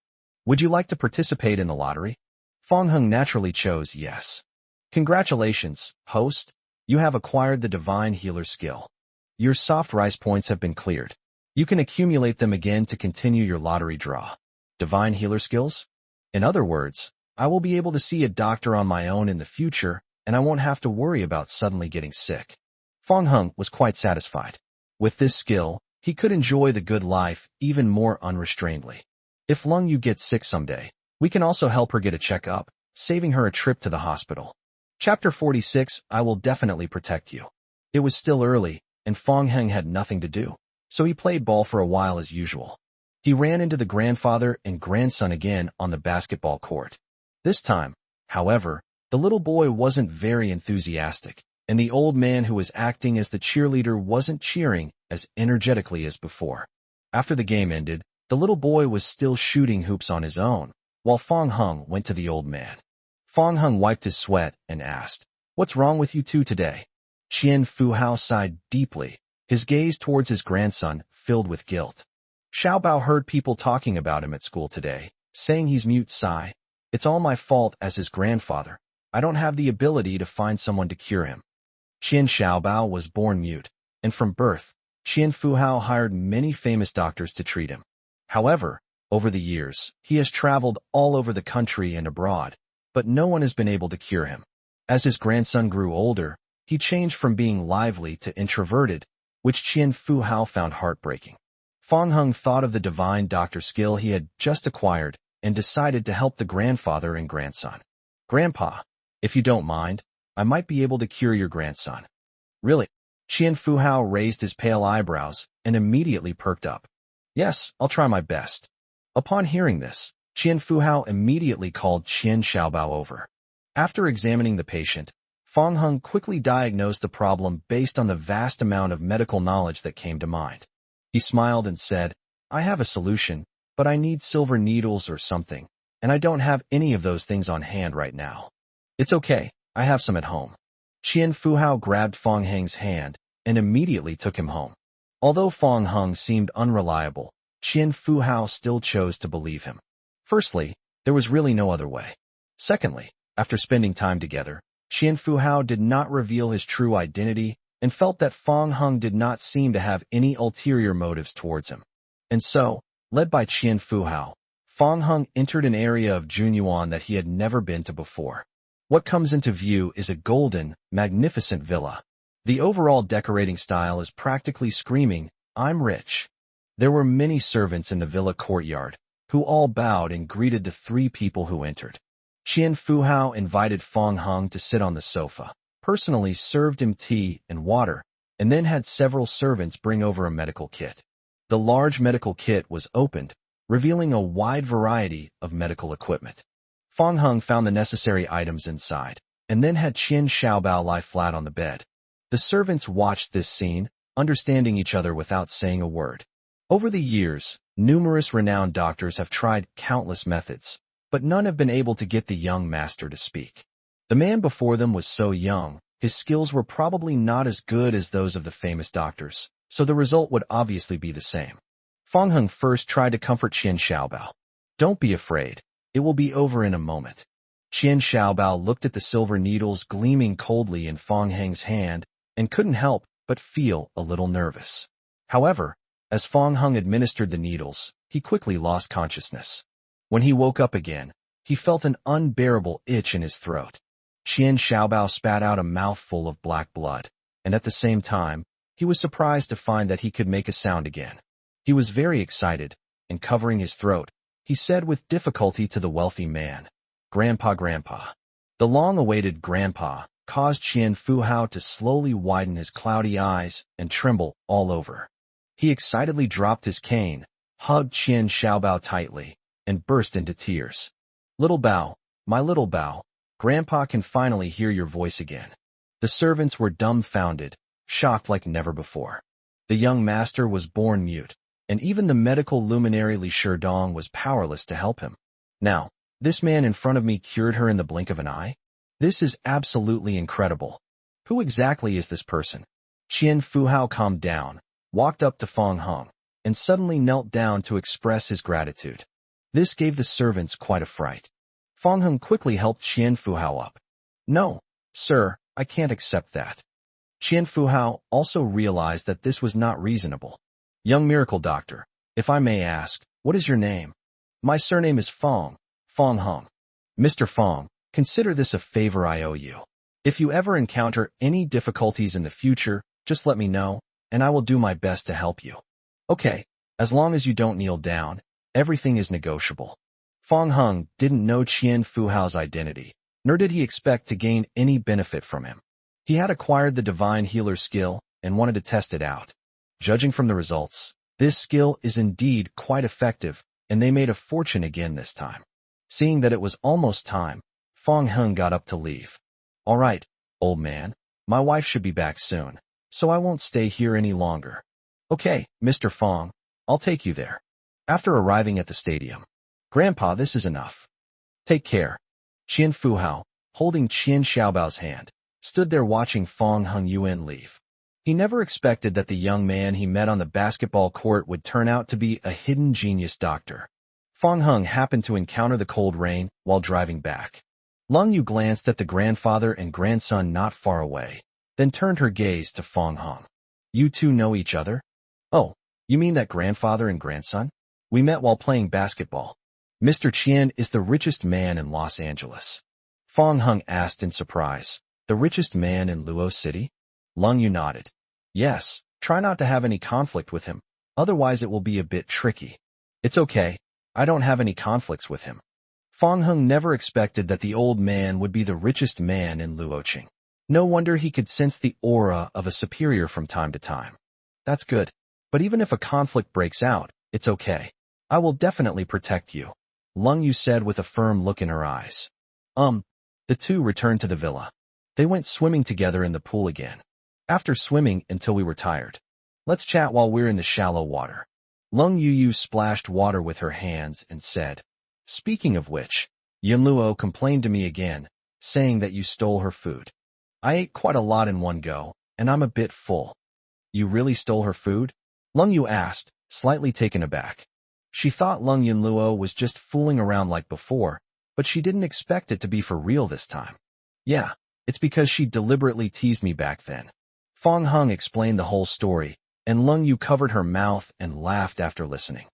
Speaker 1: Would you like to participate in the lottery?" Fong Heng naturally chose yes. "Congratulations, host, you have acquired the divine healer skill. Your soft rice points have been cleared. You can accumulate them again to continue your lottery draw." Divine healer skills? In other words, I will be able to see a doctor on my own in the future, and I won't have to worry about suddenly getting sick. Fong Heng was quite satisfied. With this skill, he could enjoy the good life even more unrestrainedly. If Lung Yu gets sick someday, we can also help her get a checkup, saving her a trip to the hospital. Chapter 46, I will definitely protect you. It was still early, and Fong Heng had nothing to do, so he played ball for a while as usual. He ran into the grandfather and grandson again on the basketball court. This time, however, the little boy wasn't very enthusiastic, and the old man who was acting as the cheerleader wasn't cheering as energetically as before. After the game ended, the little boy was still shooting hoops on his own, while Fong Heng went to the old man. Fong Heng wiped his sweat and asked, "What's wrong with you two today?" Qian Fuhao sighed deeply, his gaze towards his grandson filled with guilt. Xiaobao heard people talking about him at school today, saying he's mute. Sigh. "It's all my fault as his grandfather. I don't have the ability to find someone to cure him." Qian Xiaobao was born mute, and from birth, Qian Fuhao hired many famous doctors to treat him. However, over the years, he has traveled all over the country and abroad, but no one has been able to cure him. As his grandson grew older, he changed from being lively to introverted, which Qian Fuhao found heartbreaking. Fang Heng thought of the divine doctor skill he had just acquired and decided to help the grandfather and grandson. "Grandpa, if you don't mind, I might be able to cure your grandson." "Really?" Qian Fuhao raised his pale eyebrows and immediately perked up. "Yes, I'll try my best." Upon hearing this, Qian Fuhao immediately called Qian Xiaobao over. After examining the patient, Fang Heng quickly diagnosed the problem based on the vast amount of medical knowledge that came to mind. He smiled and said, "I have a solution, but I need silver needles or something, and I don't have any of those things on hand right now." "It's okay, I have some at home." Qian Fuhao grabbed Fang Heng's hand and immediately took him home. Although Fang Heng seemed unreliable, Qian Fuhao still chose to believe him. Firstly, there was really no other way. Secondly, after spending time together, Qian Fuhao did not reveal his true identity and felt that Fang Heng did not seem to have any ulterior motives towards him. And so, led by Qian Fuhao, Fang Heng entered an area of Junyuan that he had never been to before. What comes into view is a golden, magnificent villa. The overall decorating style is practically screaming, "I'm rich." There were many servants in the villa courtyard, who all bowed and greeted the three people who entered. Qian Fuhao invited Fang Heng to sit on the sofa, personally served him tea and water, and then had several servants bring over a medical kit. The large medical kit was opened, revealing a wide variety of medical equipment. Fang Heng found the necessary items inside, and then had Qian Xiaobao lie flat on the bed. The servants watched this scene, understanding each other without saying a word. Over the years, numerous renowned doctors have tried countless methods, but none have been able to get the young master to speak. The man before them was so young, his skills were probably not as good as those of the famous doctors, so the result would obviously be the same. Fang Heng first tried to comfort Qian Xiaobao. "Don't be afraid. It will be over in a moment." Qian Xiaobao looked at the silver needles gleaming coldly in Fang Heng's hand and couldn't help but feel a little nervous. However, as Fang Heng administered the needles, he quickly lost consciousness. When he woke up again, he felt an unbearable itch in his throat. Qian Xiaobao spat out a mouthful of black blood, and at the same time, he was surprised to find that he could make a sound again. He was very excited, and covering his throat, he said with difficulty to the wealthy man, "Grandpa, Grandpa." The long-awaited grandpa caused Qian Fuhao to slowly widen his cloudy eyes and tremble all over. He excitedly dropped his cane, hugged Qian Xiaobao tightly, and burst into tears. "Little Bao, my little Bao, Grandpa can finally hear your voice again." The servants were dumbfounded, shocked like never before. The young master was born mute, and even the medical luminary Li Shidong was powerless to help him. Now, this man in front of me cured her in the blink of an eye? This is absolutely incredible. Who exactly is this person? Qian Fuhao calmed down, walked up to Fang Heng, and suddenly knelt down to express his gratitude. This gave the servants quite a fright. Fang Heng quickly helped Qian Fuhao up. "No, sir, I can't accept that." Qian Fuhao also realized that this was not reasonable. "Young miracle doctor, if I may ask, what is your name?" "My surname is Fang Heng." "Mr. Fang, consider this a favor I owe you. If you ever encounter any difficulties in the future, just let me know, and I will do my best to help you." "Okay, as long as you don't kneel down, everything is negotiable." Fang Heng didn't know Qian Fuhao's identity, nor did he expect to gain any benefit from him. He had acquired the divine healer skill and wanted to test it out. Judging from the results, this skill is indeed quite effective, and they made a fortune again this time. Seeing that it was almost time, Fang Heng got up to leave. "All right, old man, my wife should be back soon, so I won't stay here any longer." "Okay, Mr. Fang, I'll take you there." After arriving at the stadium, "Grandpa, this is enough. Take care." Qian Fuhao, holding Qian Xiaobao's hand, stood there watching Fang Heng Yuan leave. He never expected that the young man he met on the basketball court would turn out to be a hidden genius doctor. Fang Heng happened to encounter the cold rain while driving back. Lung Yu glanced at the grandfather and grandson not far away, then turned her gaze to Fang Heng. "You two know each other?" Oh, you mean that grandfather and grandson? We met while playing basketball. Mr. Chien is the richest man in Los Angeles. Fong Hung asked in surprise. The richest man in Luo City? Lung Yu nodded. Yes, try not to have any conflict with him, otherwise it will be a bit tricky. It's okay, I don't have any conflicts with him. Fong Hung never expected that the old man would be the richest man in Luoqing. No wonder he could sense the aura of a superior from time to time. That's good. But even if a conflict breaks out, it's okay. I will definitely protect you, Lung Yu said with a firm look in her eyes. The two returned to the villa. They went swimming together in the pool again. After swimming until we were tired. Let's chat while we're in the shallow water. Lung Yu splashed water with her hands and said, Speaking of which, Yunluo complained to me again, saying that you stole her food. I ate quite a lot in one go, and I'm a bit full. You really stole her food? Lung Yu asked, slightly taken aback. She thought Lung Yunluo was just fooling around like before, but she didn't expect it to be for real this time. Yeah, it's because she deliberately teased me back then. Fong Hung explained the whole story, and Lung Yu covered her mouth and laughed after listening.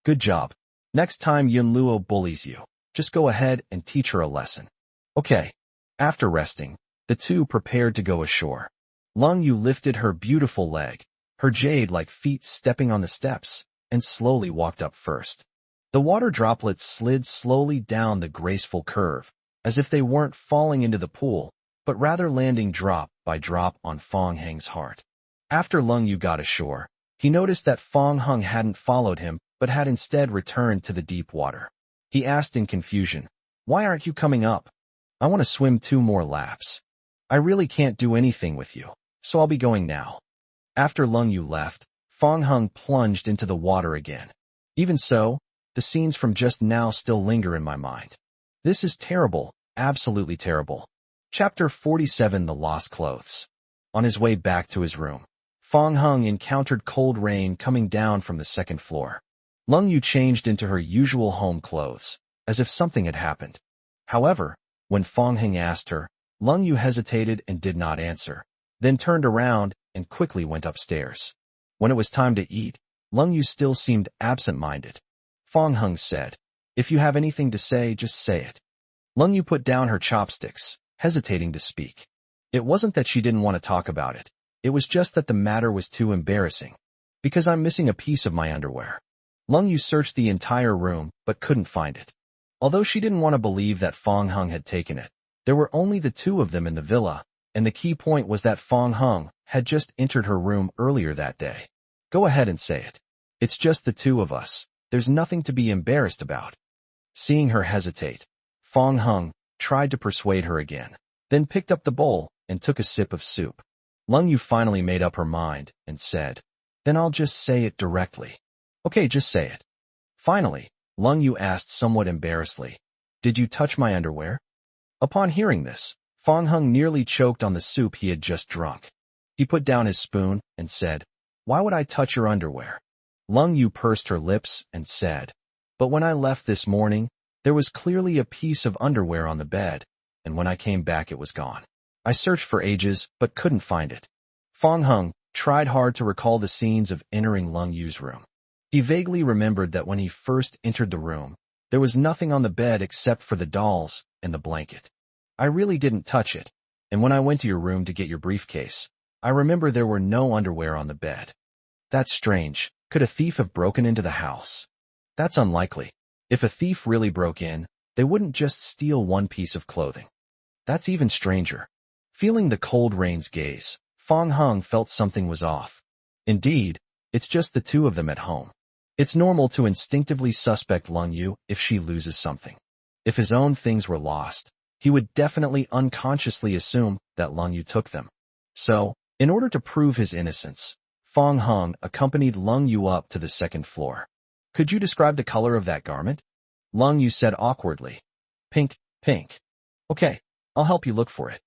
Speaker 1: Good job. Next time Yunluo bullies you, just go ahead and teach her a lesson. Okay. After resting, the two prepared to go ashore. Lung Yu lifted her beautiful leg, her jade-like feet stepping on the steps, and slowly walked up first. The water droplets slid slowly down the graceful curve, as if they weren't falling into the pool, but rather landing drop by drop on Fong Hung's heart. After Lung Yu got ashore, he noticed that Fong Hung hadn't followed him, but had instead returned to the deep water. He asked in confusion, Why aren't you coming up? I want to swim 2 more laps. I really can't do anything with you, so I'll be going now. After Lung Yu left, Fong Hung plunged into the water again. Even so, the scenes from just now still linger in my mind. This is terrible, absolutely terrible. Chapter 47 The Lost Clothes. On his way back to his room, Fong Hung encountered cold rain coming down from the second floor. Lung Yu changed into her usual home clothes, as if something had happened. However, when Fong Hung asked her, Lung Yu hesitated and did not answer, then turned around and quickly went upstairs. When it was time to eat, Lung Yu still seemed absent-minded. Fong Hung said, If you have anything to say, just say it. Lung Yu put down her chopsticks, hesitating to speak. It wasn't that she didn't want to talk about it. It was just that the matter was too embarrassing. Because I'm missing a piece of my underwear. Lung Yu searched the entire room, but couldn't find it. Although she didn't want to believe that Fong Hung had taken it, there were only the 2 of them in the villa, and the key point was that Fong Hung had just entered her room earlier that day. Go ahead and say it. It's just the 2 of us. There's nothing to be embarrassed about. Seeing her hesitate, Fong Hung tried to persuade her again, then picked up the bowl and took a sip of soup. Lung Yu finally made up her mind and said, Then I'll just say it directly. Okay, just say it. Finally, Lung Yu asked somewhat embarrassedly, Did you touch my underwear? Upon hearing this, Fong Hung nearly choked on the soup he had just drunk. He put down his spoon and said, Why would I touch your underwear? Lung Yu pursed her lips and said, But when I left this morning, there was clearly a piece of underwear on the bed, and when I came back it was gone. I searched for ages, but couldn't find it. Fong Hung tried hard to recall the scenes of entering Lung Yu's room. He vaguely remembered that when he first entered the room, there was nothing on the bed except for the dolls and the blanket. I really didn't touch it, and when I went to your room to get your briefcase, I remember there were no underwear on the bed. That's strange. Could a thief have broken into the house? That's unlikely. If a thief really broke in, they wouldn't just steal one piece of clothing. That's even stranger. Feeling the cold rain's gaze, Fong Hung felt something was off. Indeed, it's just the 2 of them at home. It's normal to instinctively suspect Lung Yu if she loses something. If his own things were lost, he would definitely unconsciously assume that Lung Yu took them. So, in order to prove his innocence, Fong Hung accompanied Lung Yu up to the second floor. Could you describe the color of that garment? Lung Yu said awkwardly. Pink. Okay, I'll help you look for it.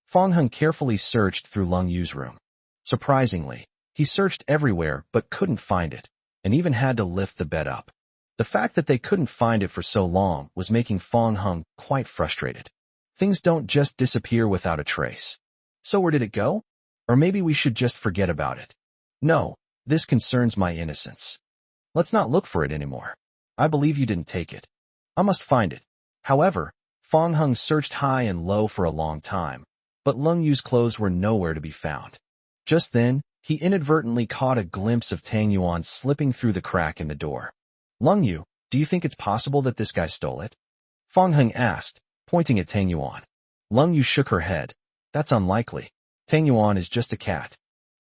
Speaker 1: Fong Hung carefully searched through Lung Yu's room. Surprisingly, he searched everywhere but couldn't find it, and even had to lift the bed up. The fact that they couldn't find it for so long was making Fong Hung quite frustrated. Things don't just disappear without a trace. So where did it go? Or maybe we should just forget about it. No, This concerns my innocence. Let's not look for it anymore. I believe you didn't take it. I must find it. However, Fong Hung searched high and low for a long time, but Lung Yu's clothes were nowhere to be found. Just then, he inadvertently caught a glimpse of Tang Yuan slipping through the crack in the door. Lung Yu, do you think it's possible that this guy stole it? Fong Hung asked, pointing at Tang Yuan. Lung Yu shook her head. That's unlikely. Tang Yuan is just a cat.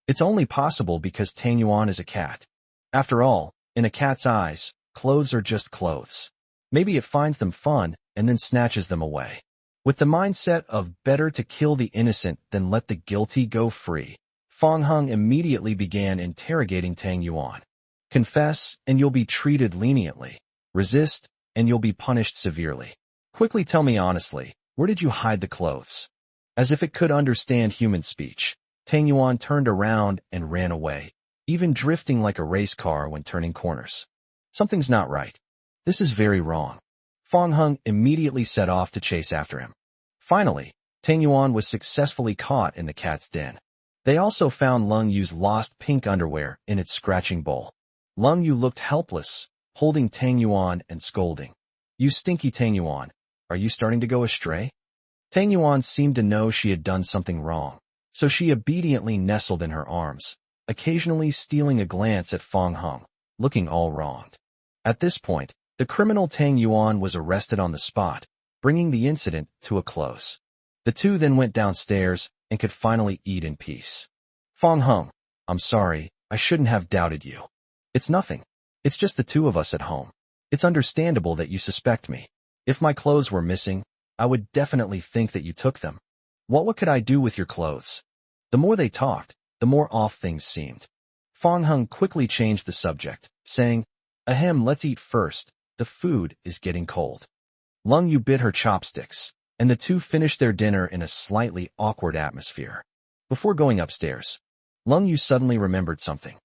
Speaker 1: It's only possible because Tang Yuan is a cat. After all, in a cat's eyes, clothes are just clothes. Maybe it finds them fun and then snatches them away. With the mindset of better to kill the innocent than let the guilty go free, Fong Hung immediately began interrogating Tang Yuan. Confess, and you'll be treated leniently. Resist, and you'll be punished severely. Quickly tell me honestly, where did you hide the clothes? As if it could understand human speech, Tang Yuan turned around and ran away, even drifting like a race car when turning corners. Something's not right. This is very wrong. Fong Hung immediately set off to chase after him. Finally, Tang Yuan was successfully caught in the cat's den. They also found Lung Yu's lost pink underwear in its scratching bowl. Lung Yu looked helpless, holding Tang Yuan and scolding. You stinky Tang Yuan, are you starting to go astray? Tang Yuan seemed to know she had done something wrong, so she obediently nestled in her arms, occasionally stealing a glance at Fong Hung, looking all wronged. At this point, the criminal Tang Yuan was arrested on the spot, bringing the incident to a close. The two then went downstairs and could finally eat in peace. Fong Hung, I'm sorry, I shouldn't have doubted you. It's nothing. It's just the two of us at home. It's understandable that you suspect me. If my clothes were missing, I would definitely think that you took them. What could I do with your clothes? The more they talked, the more off things seemed. Fong Hung quickly changed the subject, saying, Ahem, let's eat first. The food is getting cold. Lung Yu bit her chopsticks, and the two finished their dinner in a slightly awkward atmosphere. Before going upstairs, Lung Yu suddenly remembered something.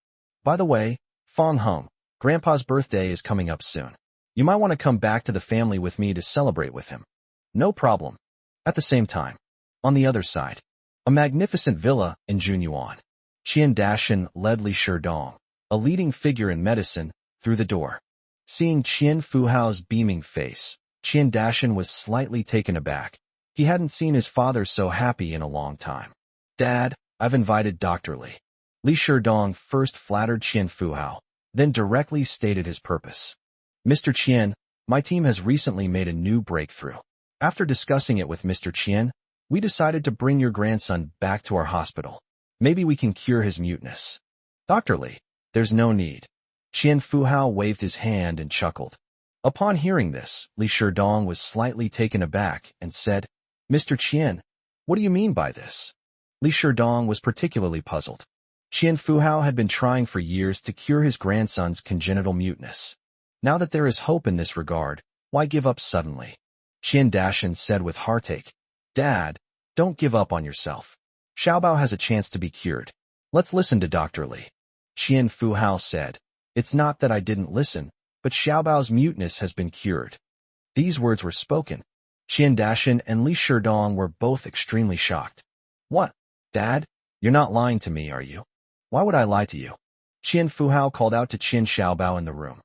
Speaker 1: By the way, Fong Hung, Grandpa's birthday is coming up soon. You might want to come back to the family with me to celebrate with him. No problem. At the same time, on the other side, a magnificent villa in Junyuan. Qian Dashan led Li Sherdong, a leading figure in medicine, through the door. Seeing Qian Fuhao's beaming face, Qian Dashan was slightly taken aback. He hadn't seen his father so happy in a long time. Dad, I've invited Dr. Li. Li Sherdong first flattered Qian Fuhao, then directly stated his purpose. Mr. Qian, my team has recently made a new breakthrough. After discussing it with Mr. Qian, we decided to bring your grandson back to our hospital. Maybe we can cure his muteness. Dr. Li, there's no need. Qian Fuhao waved his hand and chuckled. Upon hearing this, Li Sherdong was slightly taken aback and said, Mr. Qian, what do you mean by this? Li Sherdong was particularly puzzled. Qian Fuhao had been trying for years to cure his grandson's congenital muteness. Now that there is hope in this regard, why give up suddenly? Qian Dashan said with heartache, Dad, don't give up on yourself. Xiaobao has a chance to be cured. Let's listen to Dr. Li. Qian Fuhao said, It's not that I didn't listen, but Xiaobao's muteness has been cured. These words were spoken. Qian Dashan and Li Sherdong were both extremely shocked. What? Dad? You're not lying to me, are you? Why would I lie to you? Qian Fuhao called out to Qin Xiaobao in the room.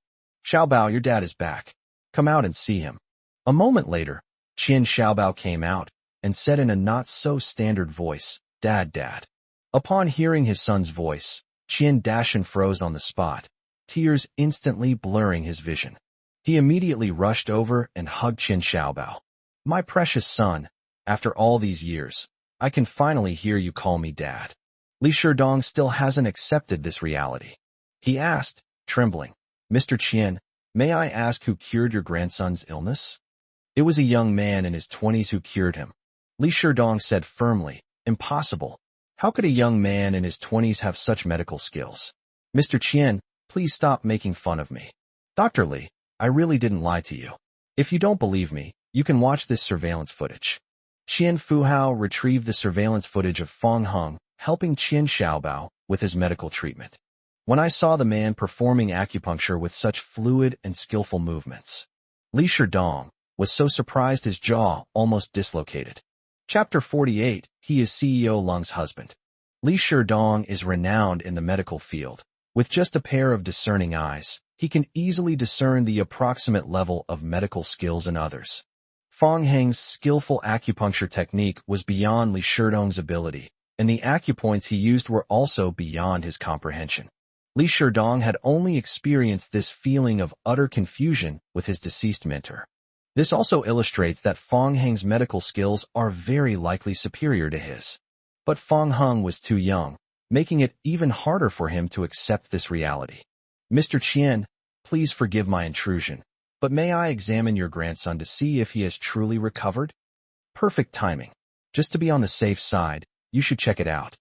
Speaker 1: Xiaobao, your dad is back. Come out and see him. A moment later, Qin Xiaobao came out and said in a not-so-standard voice, Dad, Dad. Upon hearing his son's voice, Qian Dashan froze on the spot, tears instantly blurring his vision. He immediately rushed over and hugged Qin Xiaobao. My precious son, after all these years, I can finally hear you call me Dad. Li Sherdong still hasn't accepted this reality. He asked, trembling, Mr. Qian, may I ask who cured your grandson's illness? It was a young man in his 20s who cured him. Li Sherdong said firmly, Impossible. How could a young man in his 20s have such medical skills? Mr. Qian, please stop making fun of me. Dr. Li, I really didn't lie to you. If you don't believe me, you can watch this surveillance footage. Qian Fuhao retrieved the surveillance footage of Fong Hung helping Qin Xiaobao with his medical treatment. When I saw the man performing acupuncture with such fluid and skillful movements, Li Sherdong was so surprised his jaw almost dislocated. Chapter 48, he is CEO Lung's husband. Li Sherdong is renowned in the medical field, With just a pair of discerning eyes, he can easily discern the approximate level of medical skills in others. Fong Heng's skillful acupuncture technique was beyond Li Sherdong's ability, and the acupoints he used were also beyond his comprehension. Li Sherdong had only experienced this feeling of utter confusion with his deceased mentor. This also illustrates that Fong Heng's medical skills are very likely superior to his. But Fong Heng was too young, making it even harder for him to accept this reality. Mr. Qian, please forgive my intrusion, but may I examine your grandson to see if he has truly recovered? Perfect timing. Just to be on the safe side, you should check it out.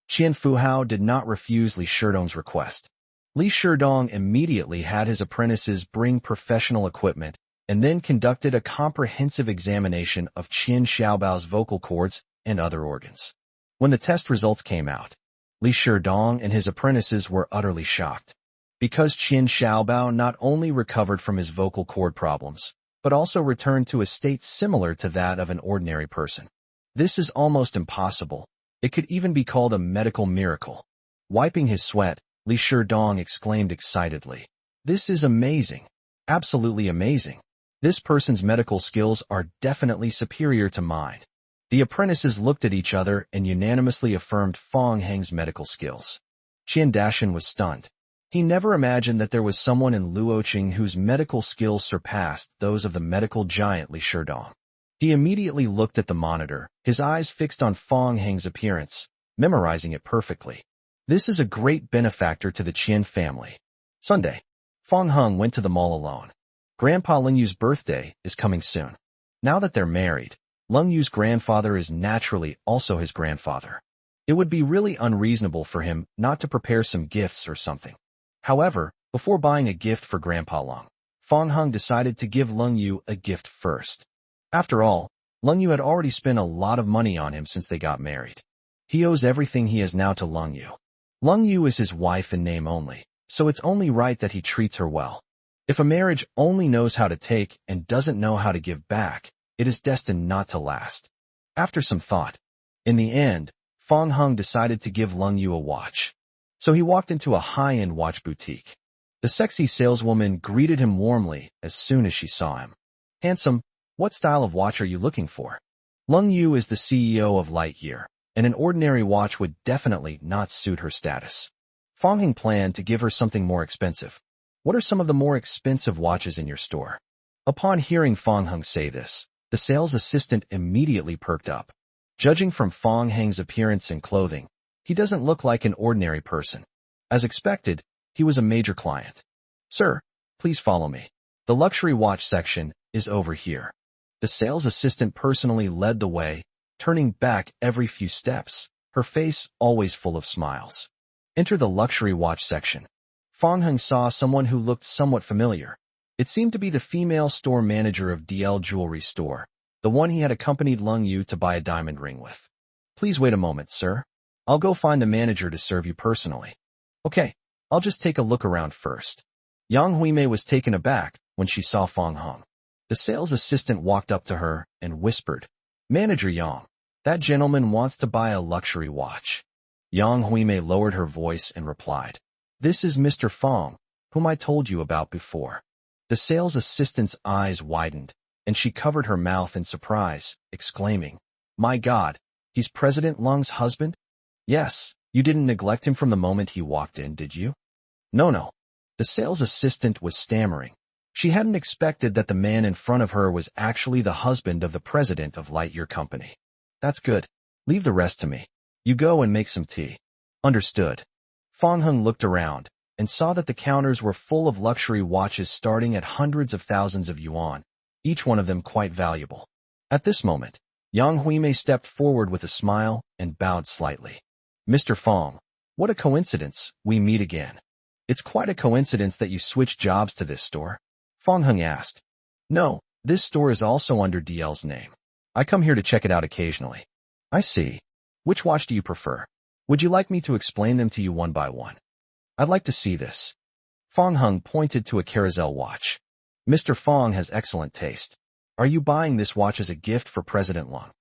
Speaker 1: Qian Fuhao did not refuse Li Sherdong's request. Li Sherdong immediately had his apprentices bring professional equipment and then conducted a comprehensive examination of Qian Xiaobao's vocal cords and other organs. When the test results came out, Li Sherdong and his apprentices were utterly shocked. Because Qian Xiaobao not only recovered from his vocal cord problems, but also returned to a state similar to that of an ordinary person. This is almost impossible. It could even be called a medical miracle. Wiping his sweat, Li Sherdong exclaimed excitedly, "This is amazing. Absolutely amazing. This person's medical skills are definitely superior to mine." The apprentices looked at each other and unanimously affirmed Fong Heng's medical skills. Qian Dashan was stunned. He never imagined that there was someone in Luoqing whose medical skills surpassed those of the medical giant Li Sherdong. He immediately looked at the monitor, his eyes fixed on Fong Heng's appearance, memorizing it perfectly. This is a great benefactor to the Qian family. Sunday, Fong Heng went to the mall alone. Grandpa Leng Yu's birthday is coming soon. Now that they're married, Leng Yu's grandfather is naturally also his grandfather. It would be really unreasonable for him not to prepare some gifts or something. However, before buying a gift for Grandpa Leng, Fong Heng decided to give Leng Yu a gift first. After all, Leng Yu had already spent a lot of money on him since they got married. He owes everything he has now to Leng Yu. Leng Yu is his wife in name only, so it's only right that he treats her well. If a marriage only knows how to take and doesn't know how to give back, it is destined not to last. After some thought, in the end, Fong Heng decided to give Leng Yu a watch. So he walked into a high-end watch boutique. The sexy saleswoman greeted him warmly as soon as she saw him. "Handsome, what style of watch are you looking for?" Leng Yu is the CEO of Lightyear, and an ordinary watch would definitely not suit her status. Fong Heng planned to give her something more expensive. "What are some of the more expensive watches in your store?" Upon hearing Fong Heng say this, the sales assistant immediately perked up. Judging from Fong Heng's appearance and clothing, he doesn't look like an ordinary person. As expected, he was a major client. "Sir, please follow me. The luxury watch section is over here." The sales assistant personally led the way, turning back every few steps, her face always full of smiles. Enter the luxury watch section. Fong Heng saw someone who looked somewhat familiar. It seemed to be the female store manager of DL Jewelry Store, the one he had accompanied Leng Yu to buy a diamond ring with. "Please wait a moment, sir. I'll go find the manager to serve you personally." "Okay, I'll just take a look around first." Yang Huimei was taken aback when she saw Fong Heng. The sales assistant walked up to her and whispered, "Manager Yang, that gentleman wants to buy a luxury watch." Yang Huimei lowered her voice and replied, "This is Mr. Fong, whom I told you about before." The sales assistant's eyes widened, and she covered her mouth in surprise, exclaiming, "My God, he's President Leng's husband?" "Yes, you didn't neglect him from the moment he walked in, did you?" No. The sales assistant was stammering. She hadn't expected that the man in front of her was actually the husband of the president of Lightyear Company. "That's good. Leave the rest to me. You go and make some tea." "Understood." Fong Heng looked around and saw that the counters were full of luxury watches starting at hundreds of thousands of yuan, each one of them quite valuable. At this moment, Yang Huimei stepped forward with a smile and bowed slightly. "Mr. Fong, what a coincidence, we meet again. It's quite a coincidence that you switched jobs to this store." Fong Heng asked. "No, this store is also under DL's name. I come here to check it out occasionally." "I see. Which watch do you prefer? Would you like me to explain them to you one by one?" "I'd like to see this." Fong Heng pointed to a Carousel watch. "Mr. Fong has excellent taste. Are you buying this watch as a gift for President Leng?"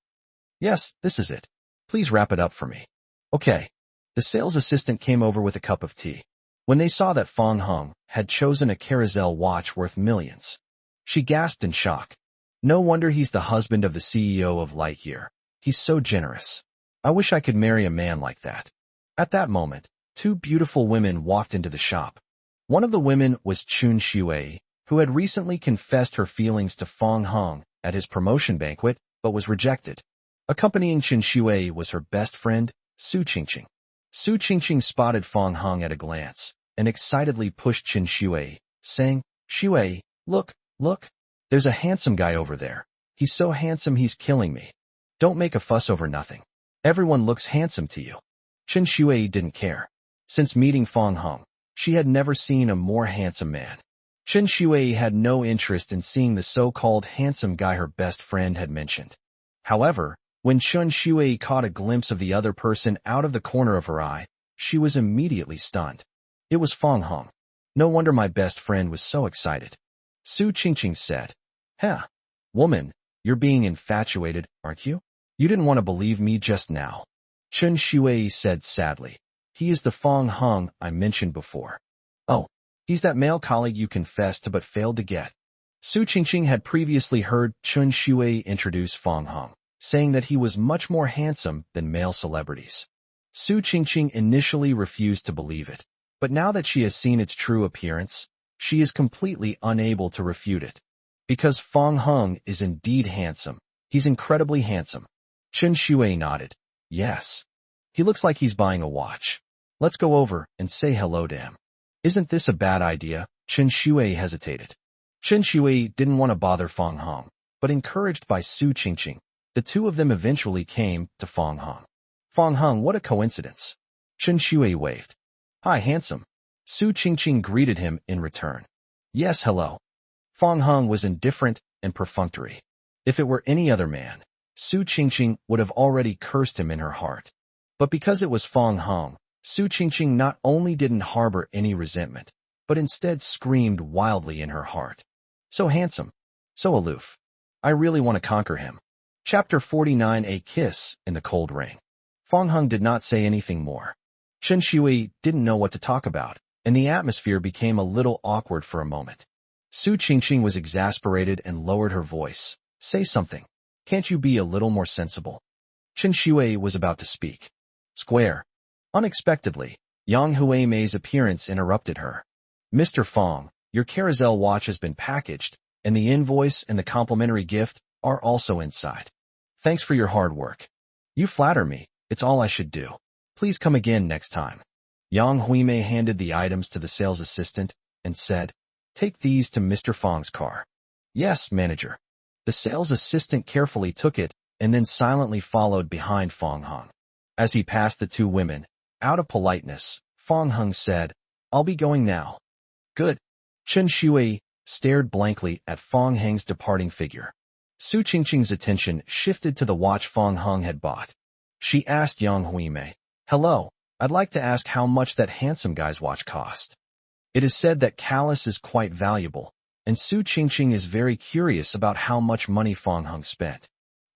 Speaker 1: "Yes, this is it. Please wrap it up for me." "Okay." The sales assistant came over with a cup of tea. when they saw that Fong Hung had chosen a carousel watch worth millions. She gasped in shock. No wonder he's the husband of the CEO of Lightyear. He's so generous. I wish I could marry a man like that. At that moment, two beautiful women walked into the shop. One of the women was Chun Shui, who had recently confessed her feelings to Fong Hung at his promotion banquet, but was rejected. Accompanying Chun Shui was her best friend, Su Qingqing. Su Qingqing spotted Fong Hung at a glance, and excitedly pushed Chun Shui, saying, "Shui, look, look. There's a handsome guy over there. He's so handsome he's killing me. Don't make a fuss over nothing. Everyone looks handsome to you." Chun Shui didn't care. Since meeting Fong Hung, she had never seen a more handsome man. Chun Shui had no interest in seeing the so-called handsome guy her best friend had mentioned. However, when Chun Shui caught a glimpse of the other person out of the corner of her eye, she was immediately stunned. It was Fong Hung. No wonder my best friend was so excited. Su Qingqing said, "Huh, woman, you're being infatuated, aren't you? You didn't want to believe me just now." Chun Shui said sadly, "He is the Fong Hung I mentioned before." "Oh, he's that male colleague you confessed to but failed to get." Su Qingqing had previously heard Chun Shui introduce Fong Hung, saying that he was much more handsome than male celebrities. Su Qingqing initially refused to believe it, but now that she has seen its true appearance, she is completely unable to refute it. Because Fong Hung is indeed handsome. He's incredibly handsome. Chun Shui nodded. "Yes. He looks like he's buying a watch. Let's go over and say hello to him." "Isn't this a bad idea?" Chun Shui hesitated. Chun Shui didn't want to bother Fong Hung, but encouraged by Su Qingqing, the two of them eventually came to Fong Hung. "Fong Hung, what a coincidence." Chun Shui waved. "Hi, handsome." Su Qingqing greeted him in return. "Yes, hello." Fong Hung was indifferent and perfunctory. If it were any other man, Su Qingqing would have already cursed him in her heart. But because it was Fong Hung, Su Qingqing not only didn't harbor any resentment, but instead screamed wildly in her heart. So handsome, so aloof. I really want to conquer him. Chapter 49, A Kiss in the Cold Rain. Fong Hung did not say anything more. Chun Shui didn't know what to talk about, and the atmosphere became a little awkward for a moment. Su Qingqing was exasperated and lowered her voice. "Say something. Can't you be a little more sensible?" Chun Shui was about to speak. Square. Unexpectedly, Yang Huimei's appearance interrupted her. "Mr. Fong, your carousel watch has been packaged, and the invoice and the complimentary gift are also inside. Thanks for your hard work. You flatter me. It's all I should do. Please come again next time." Yang Huimei handed the items to the sales assistant and said, "Take these to Mr. Fong's car." "Yes, manager." The sales assistant carefully took it and then silently followed behind Fong Hung. As he passed the two women, out of politeness, Fong Hung said, "I'll be going now." "Good." Chun Shui stared blankly at Fong Hung's departing figure. Su Qingqing's attention shifted to the watch Fong Hung had bought. She asked Yang Huimei, "Hello, I'd like to ask how much that handsome guy's watch cost." It is said that Callus is quite valuable, and Su Qingqing is very curious about how much money Fong Hung spent.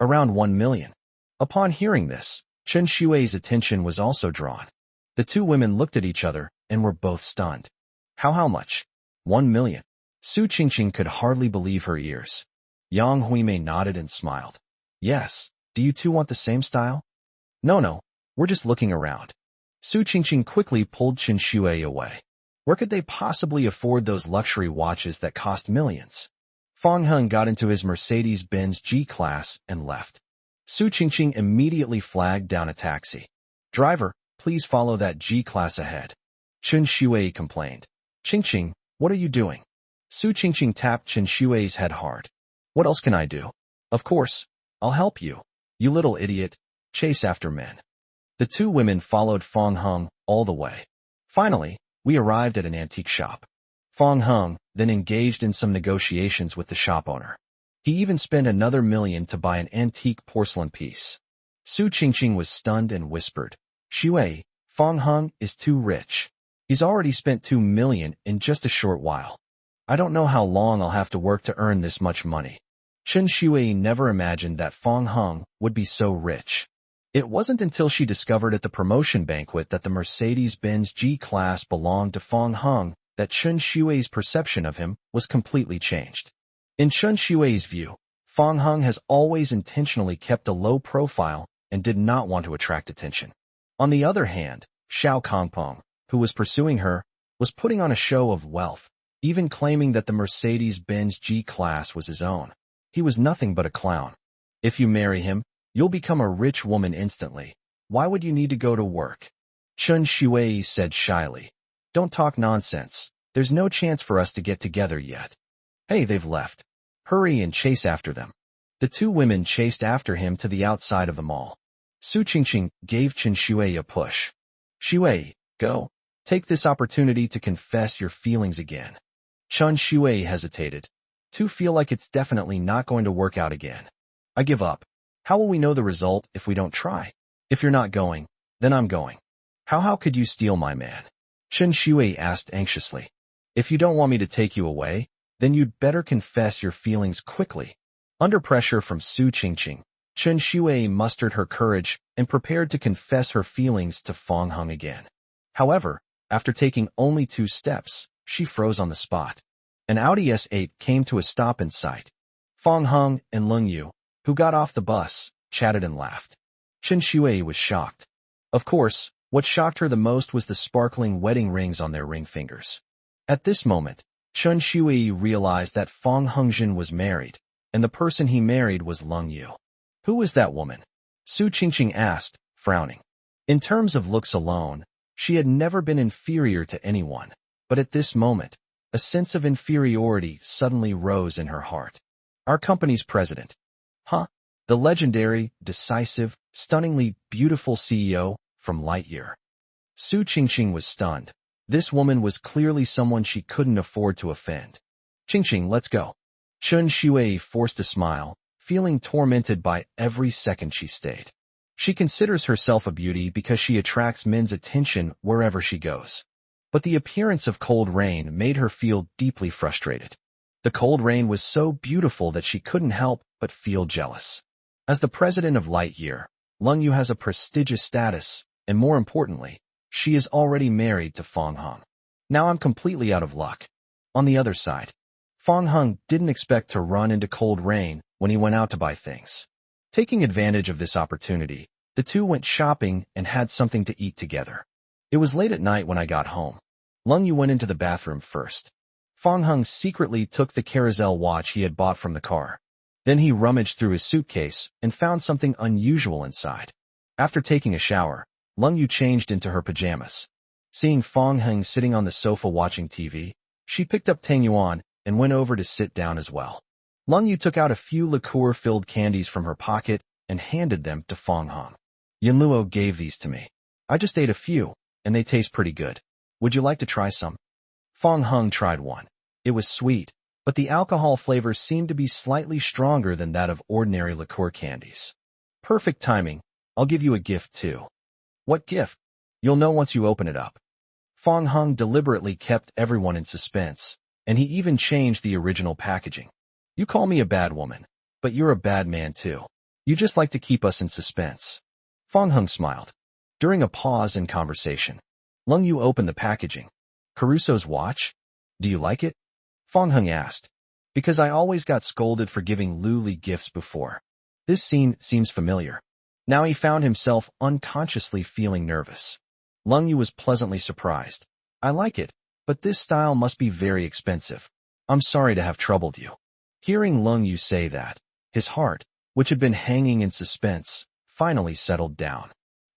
Speaker 1: Around 1 million. Upon hearing this, Chun Shui's attention was also drawn. The two women looked at each other and were both stunned. How much? 1 million. Su Qingqing could hardly believe her ears. Yang Huimei nodded and smiled. "Yes, do you two want the same style?" No, we're just looking around." Su Qingqing quickly pulled Chun Shui away. Where could they possibly afford those luxury watches that cost millions? Fong Hung got into his Mercedes-Benz G-Class and left. Su Qingqing immediately flagged down a taxi. "Driver, please follow that G-Class ahead." Chun Shui complained. "Qingqing, what are you doing?" Su Qingqing tapped Chun Shui's head hard. "What else can I do?" "Of course, I'll help you. You little idiot. Chase after men." The two women followed Fong Hung all the way. Finally, we arrived at an antique shop. Fong Hung then engaged in some negotiations with the shop owner. He even spent another million to buy an antique porcelain piece. Su Qingqing was stunned and whispered, "Shui, Fong Hung is too rich. He's already spent 2 million in just a short while. I don't know how long I'll have to work to earn this much money." Chun Shui never imagined that Fong Hung would be so rich. It wasn't until she discovered at the promotion banquet that the Mercedes-Benz G-Class belonged to Fong Hung that Chen Shui's perception of him was completely changed. In Chen Shui's view, Fong Hung has always intentionally kept a low profile and did not want to attract attention. On the other hand, Xiao Kongpeng, who was pursuing her, was putting on a show of wealth, even claiming that the Mercedes-Benz G-Class was his own. He was nothing but a clown. If you marry him, you'll become a rich woman instantly. Why would you need to go to work? Chen Shui said shyly. Don't talk nonsense. There's no chance for us to get together yet. Hey, they've left. Hurry and chase after them. The two women chased after him to the outside of the mall. Su Qingqing gave Chen Shui a push. Shui, go. Take this opportunity to confess your feelings again. Chen Shui hesitated. To feel like it's definitely not going to work out again. I give up. How will we know the result if we don't try? If you're not going, then I'm going. How could you steal my man? Chen Shui asked anxiously. If you don't want me to take you away, then you'd better confess your feelings quickly. Under pressure from Su Qingqing, Chen Shui mustered her courage and prepared to confess her feelings to Fong Hung again. However, after taking only 2 steps, she froze on the spot. An Audi S8 came to a stop in sight. Fong Hung and Lung Yu, who got off the bus, chatted and laughed. Chen Shui was shocked. Of course, what shocked her the most was the sparkling wedding rings on their ring fingers. At this moment, Chen Shui realized that Fong Hungjin was married, and the person he married was Lung Yu. Who was that woman? Su Qingqing asked, frowning. In terms of looks alone, she had never been inferior to anyone, but at this moment, a sense of inferiority suddenly rose in her heart. Our company's president. Huh? The legendary, decisive, stunningly beautiful CEO from Lightyear. Su Qingqing was stunned. This woman was clearly someone she couldn't afford to offend. Qingqing, let's go. Chen Shui forced a smile, feeling tormented by every second she stayed. She considers herself a beauty because she attracts men's attention wherever she goes. But the appearance of cold rain made her feel deeply frustrated. The cold rain was so beautiful that she couldn't help but feel jealous. As the president of Lightyear, Lung Yu has a prestigious status, and more importantly, she is already married to Fong Hung. Now I'm completely out of luck. On the other side, Fong Hung didn't expect to run into cold rain when he went out to buy things. Taking advantage of this opportunity, the two went shopping and had something to eat together. It was late at night when I got home. Lung Yu went into the bathroom first. Fong Hung secretly took the carousel watch he had bought from the car. Then he rummaged through his suitcase and found something unusual inside. After taking a shower, Lung Yu changed into her pajamas. Seeing Fong Hung sitting on the sofa watching TV, she picked up Tang Yuan and went over to sit down as well. Lung Yu took out a few liqueur-filled candies from her pocket and handed them to Fong Hung. Yunluo gave these to me. I just ate a few, and they taste pretty good. Would you like to try some? Fong Hung tried one. It was sweet, but the alcohol flavor seemed to be slightly stronger than that of ordinary liqueur candies. Perfect timing. I'll give you a gift too. What gift? You'll know once you open it up. Fong Hung deliberately kept everyone in suspense, and he even changed the original packaging. You call me a bad woman, but you're a bad man too. You just like to keep us in suspense. Fong Hung smiled. During a pause in conversation, Lung Yu opened the packaging. Caruso's watch? Do you like it? Fong Hung asked. Because I always got scolded for giving Lu Li gifts before. This scene seems familiar. Now he found himself unconsciously feeling nervous. Lung Yu was pleasantly surprised. I like it, but this style must be very expensive. I'm sorry to have troubled you. Hearing Lung Yu say that, his heart, which had been hanging in suspense, finally settled down.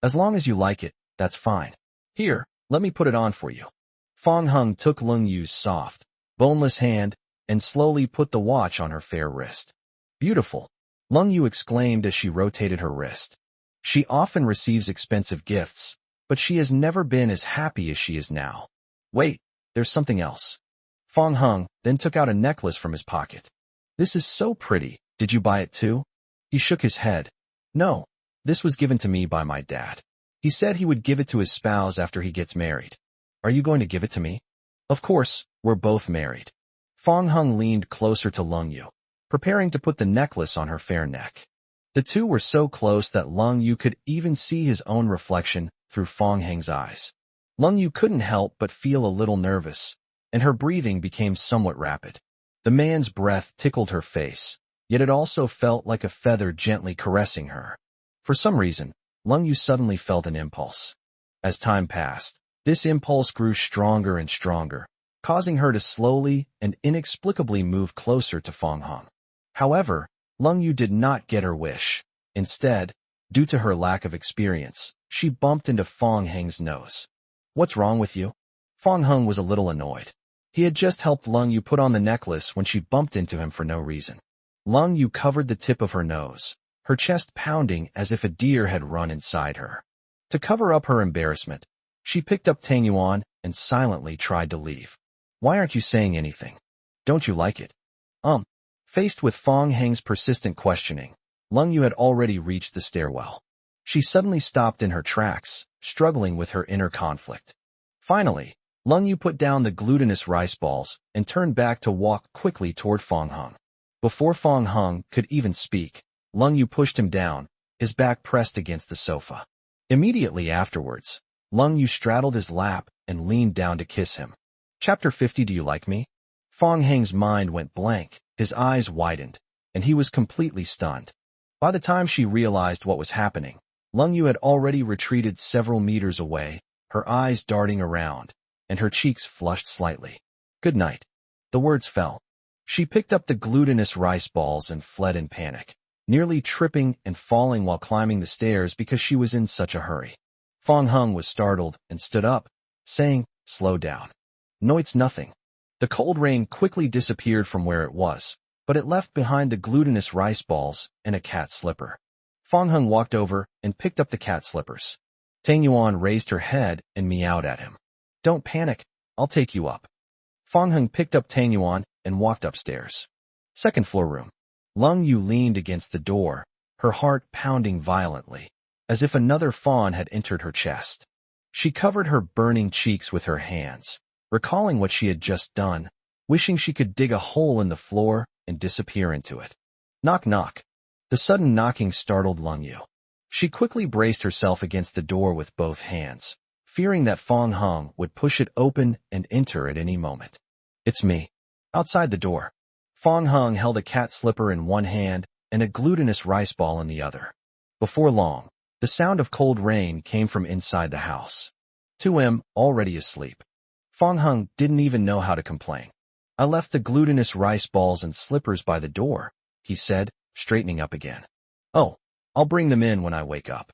Speaker 1: As long as you like it, that's fine. Here, let me put it on for you. Fong Hung took Lung Yu's soft, boneless hand and slowly put the watch on her fair wrist. Beautiful, Lung Yu exclaimed as she rotated her wrist. She often receives expensive gifts, but she has never been as happy as she is now. Wait, there's something else. Fong Hung then took out a necklace from his pocket. This is so pretty. Did you buy it too? He shook his head. No, this was given to me by my dad. He said he would give it to his spouse after he gets married. Are you going to give it to me? Of course, we're both married. Fong Hung leaned closer to Lung Yu, preparing to put the necklace on her fair neck. The two were so close that Lung Yu could even see his own reflection through Fong Heng's eyes. Lung Yu couldn't help but feel a little nervous, and her breathing became somewhat rapid. The man's breath tickled her face, yet it also felt like a feather gently caressing her. For some reason, Lung Yu suddenly felt an impulse. As time passed, this impulse grew stronger and stronger, causing her to slowly and inexplicably move closer to Fong Heng. However, Lung Yu did not get her wish. Instead, due to her lack of experience, she bumped into Fong Heng's nose. "What's wrong with you?" Fong Heng was a little annoyed. He had just helped Lung Yu put on the necklace when she bumped into him for no reason. Lung Yu covered the tip of her nose, her chest pounding as if a deer had run inside her. To cover up her embarrassment, she picked up Tang Yuan and silently tried to leave. "Why aren't you saying anything? Don't you like it?" Faced with Fong Heng's persistent questioning, Lung Yu had already reached the stairwell. She suddenly stopped in her tracks, struggling with her inner conflict. Finally, Lung Yu put down the glutinous rice balls and turned back to walk quickly toward Fong Heng. Before Fong Heng could even speak, Lung Yu pushed him down, his back pressed against the sofa. Immediately afterwards, Lung Yu straddled his lap and leaned down to kiss him. Chapter 50. Do you like me? Fong Heng's mind went blank, his eyes widened, and he was completely stunned. By the time she realized what was happening, Lung Yu had already retreated several meters away, her eyes darting around, and her cheeks flushed slightly. "Good night." The words fell. She picked up the glutinous rice balls and fled in panic, nearly tripping and falling while climbing the stairs because she was in such a hurry. Fong Heng was startled and stood up, saying, "Slow down." "No, it's nothing." The cold rain quickly disappeared from where it was, but it left behind the glutinous rice balls and a cat slipper. Fong Heng walked over and picked up the cat slippers. Tang Yuan raised her head and meowed at him. "Don't panic, I'll take you up." Fong Heng picked up Tang Yuan and walked upstairs. Second floor room. Lung Yu leaned against the door, her heart pounding violently, as if another fawn had entered her chest. She covered her burning cheeks with her hands, recalling what she had just done, wishing she could dig a hole in the floor and disappear into it. Knock, knock. The sudden knocking startled Lung Yu. She quickly braced herself against the door with both hands, fearing that Fong Heng would push it open and enter at any moment. "It's me." Outside the door, Fong Heng held a cat slipper in one hand and a glutinous rice ball in the other. Before long, the sound of cold rain came from inside the house. 2M, already asleep. Fong Heng didn't even know how to complain. "I left the glutinous rice balls and slippers by the door," he said, straightening up again. "Oh, I'll bring them in when I wake up."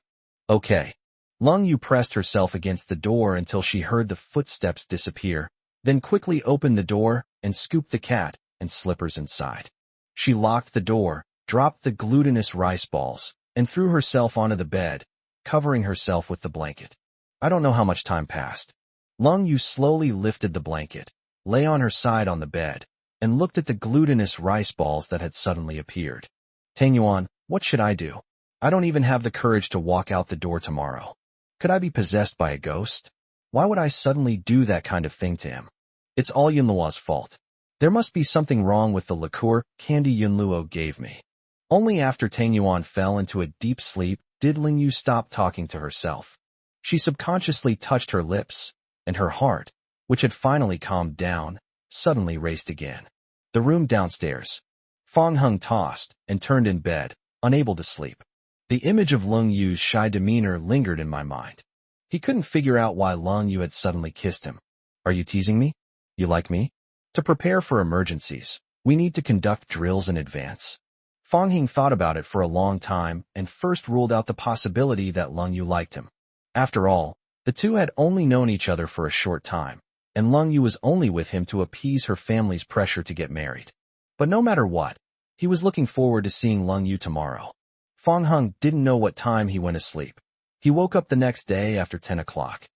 Speaker 1: "Okay." Lung Yu pressed herself against the door until she heard the footsteps disappear, then quickly opened the door and scooped the cat and slippers inside. She locked the door, dropped the glutinous rice balls, and threw herself onto the bed, covering herself with the blanket. I don't know how much time passed. Lung Yu slowly lifted the blanket, lay on her side on the bed, and looked at the glutinous rice balls that had suddenly appeared. "Tang Yuan, what should I do? I don't even have the courage to walk out the door tomorrow. Could I be possessed by a ghost? Why would I suddenly do that kind of thing to him? It's all Yunluo's fault. There must be something wrong with the liqueur candy Yunluo gave me." Only after Tang Yuan fell into a deep sleep did Ling Yu stop talking to herself. She subconsciously touched her lips, and her heart, which had finally calmed down, suddenly raced again. The room downstairs. Fong Heng tossed and turned in bed, unable to sleep. The image of Lung Yu's shy demeanor lingered in my mind. He couldn't figure out why Lung Yu had suddenly kissed him. "Are you teasing me? You like me?" To prepare for emergencies, we need to conduct drills in advance. Fong Heng thought about it for a long time and first ruled out the possibility that Lung Yu liked him. After all, the two had only known each other for a short time, and Lung Yu was only with him to appease her family's pressure to get married. But no matter what, he was looking forward to seeing Lung Yu tomorrow. Fong Heng didn't know what time he went to sleep. He woke up the next day after 10 o'clock.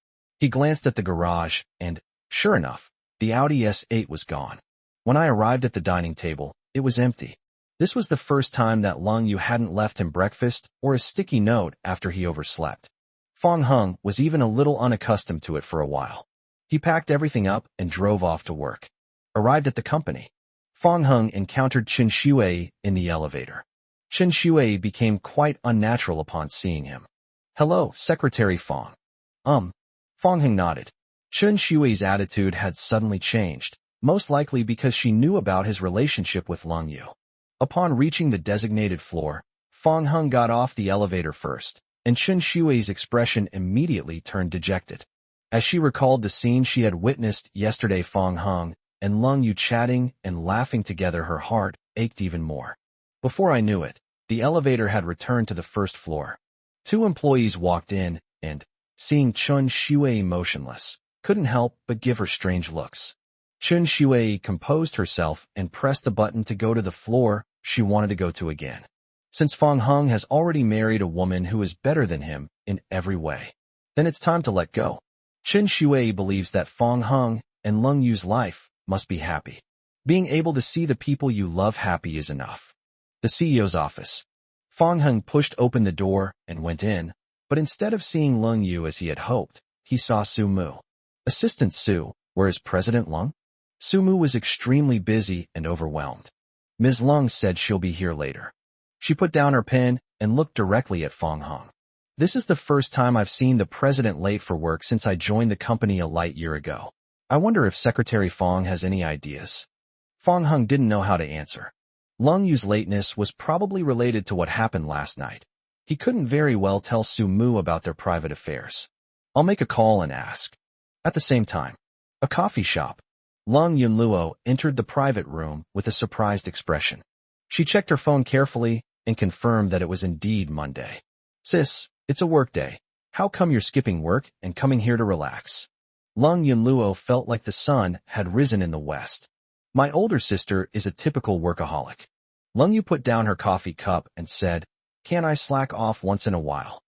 Speaker 1: He glanced at the garage, and, sure enough, the Audi S8 was gone. When I arrived at the dining table, it was empty. This was the first time that Lung Yu hadn't left him breakfast or a sticky note after he overslept. Fong Heng was even a little unaccustomed to it for a while. He packed everything up and drove off to work. Arrived at the company, Fong Heng encountered Chen Shuei in the elevator. Chen Shui became quite unnatural upon seeing him. "Hello, Secretary Fong." Fong Heng nodded. Chen Shui's attitude had suddenly changed, most likely because she knew about his relationship with Lung Yu. Upon reaching the designated floor, Fong Heng got off the elevator first, and Chen Shui's expression immediately turned dejected. As she recalled the scene she had witnessed yesterday, Fong Heng and Lung Yu chatting and laughing together, her heart ached even more. Before I knew it, the elevator had returned to the first floor. Two employees walked in and, seeing Chen Shui motionless, couldn't help but give her strange looks. Chen Shui composed herself and pressed the button to go to the floor she wanted to go to again. Since Fong Heng has already married a woman who is better than him in every way, then it's time to let go. Chen Shui believes that Fong Heng and Lung Yu's life must be happy. Being able to see the people you love happy is enough. The CEO's office. Fong Heng pushed open the door and went in, but instead of seeing Lung Yu as he had hoped, he saw Su Mu. "Assistant Su, where is President Lung?" Su Mu was extremely busy and overwhelmed. "Ms. Lung said she'll be here later." She put down her pen and looked directly at Fong Heng. "This is the first time I've seen the president late for work since I joined the company a light year ago. I wonder if Secretary Fong has any ideas." Fong Heng didn't know how to answer. Lung Yu's lateness was probably related to what happened last night. He couldn't very well tell Su Mu about their private affairs. "I'll make a call and ask." At the same time, a coffee shop. Lung Yunluo entered the private room with a surprised expression. She checked her phone carefully and confirmed that it was indeed Monday. "Sis, it's a work day. How come you're skipping work and coming here to relax?" Lung Yunluo felt like the sun had risen in the west. "My older sister is a typical workaholic." Lung Yu put down her coffee cup and said, "Can't I slack off once in a while?"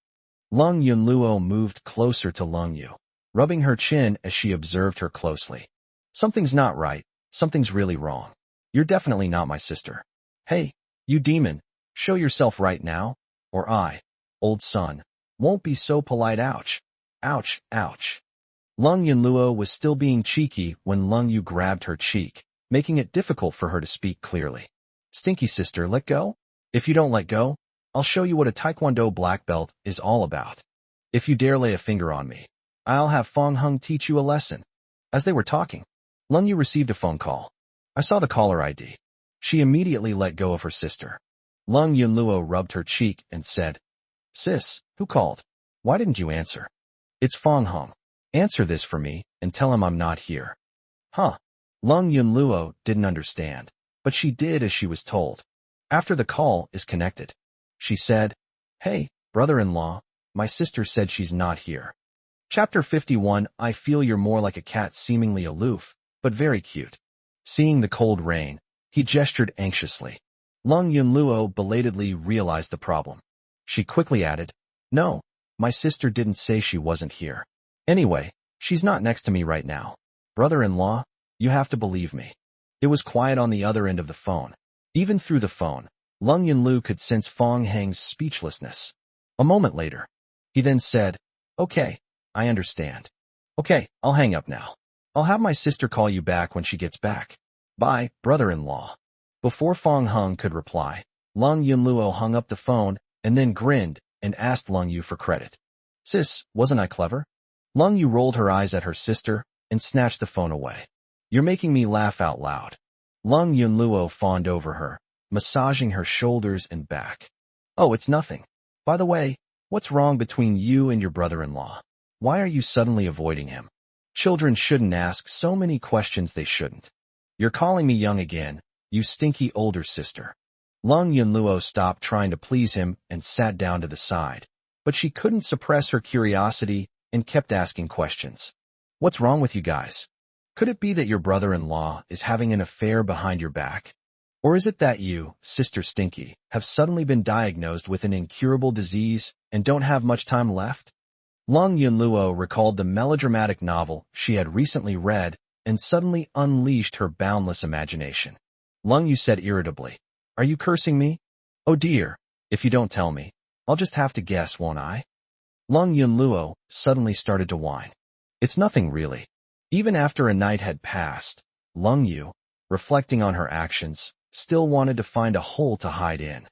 Speaker 1: Lung Yunluo moved closer to Lung Yu, rubbing her chin as she observed her closely. "Something's not right. Something's really wrong. You're definitely not my sister. Hey, you demon, show yourself right now, or I, old son, won't be so polite. Ouch. Ouch, ouch." Lung Yunluo was still being cheeky when Lung Yu grabbed her cheek, making it difficult for her to speak clearly. "Stinky sister, let go? If you don't let go, I'll show you what a Taekwondo black belt is all about. If you dare lay a finger on me, I'll have Fong Heng teach you a lesson." As they were talking, Lung Yu received a phone call. I saw the caller ID. She immediately let go of her sister. Lung Yunluo rubbed her cheek and said, "Sis, who called? Why didn't you answer?" "It's Fong Heng. Answer this for me and tell him I'm not here." "Huh?" Lung Yunluo didn't understand, but she did as she was told. After the call is connected, she said, "Hey, brother-in-law, my sister said she's not here." Chapter 51. I feel you're more like a cat, seemingly aloof, but very cute. Seeing the cold rain, he gestured anxiously. Lung Yunluo belatedly realized the problem. She quickly added, "No, my sister didn't say she wasn't here. Anyway, she's not next to me right now. Brother-in-law, you have to believe me." It was quiet on the other end of the phone. Even through the phone, Lung Yunlu could sense Fong Heng's speechlessness. A moment later, he then said, "Okay, I understand. Okay, I'll hang up now. I'll have my sister call you back when she gets back. Bye, brother-in-law." Before Fong Heng could reply, Lung Yunluo hung up the phone and then grinned and asked Lung Yu for credit. "Sis, wasn't I clever?" Lung Yu rolled her eyes at her sister and snatched the phone away. "You're making me laugh out loud." Lung Yunluo fawned over her, massaging her shoulders and back. "Oh, it's nothing. By the way, what's wrong between you and your brother-in-law? Why are you suddenly avoiding him? Children shouldn't ask so many questions they shouldn't. You're calling me young again, you stinky older sister." Lung Yunluo stopped trying to please him and sat down to the side, but she couldn't suppress her curiosity and kept asking questions. "What's wrong with you guys? Could it be that your brother-in-law is having an affair behind your back? Or is it that you, Sister Stinky, have suddenly been diagnosed with an incurable disease and don't have much time left?" Lung Yunluo recalled the melodramatic novel she had recently read and suddenly unleashed her boundless imagination. Lung Yu said irritably, "Are you cursing me? Oh dear, if you don't tell me, I'll just have to guess, won't I?" Lung Yunluo suddenly started to whine. "It's nothing really." Even after a night had passed, Lung Yu, reflecting on her actions, still wanted to find a hole to hide in.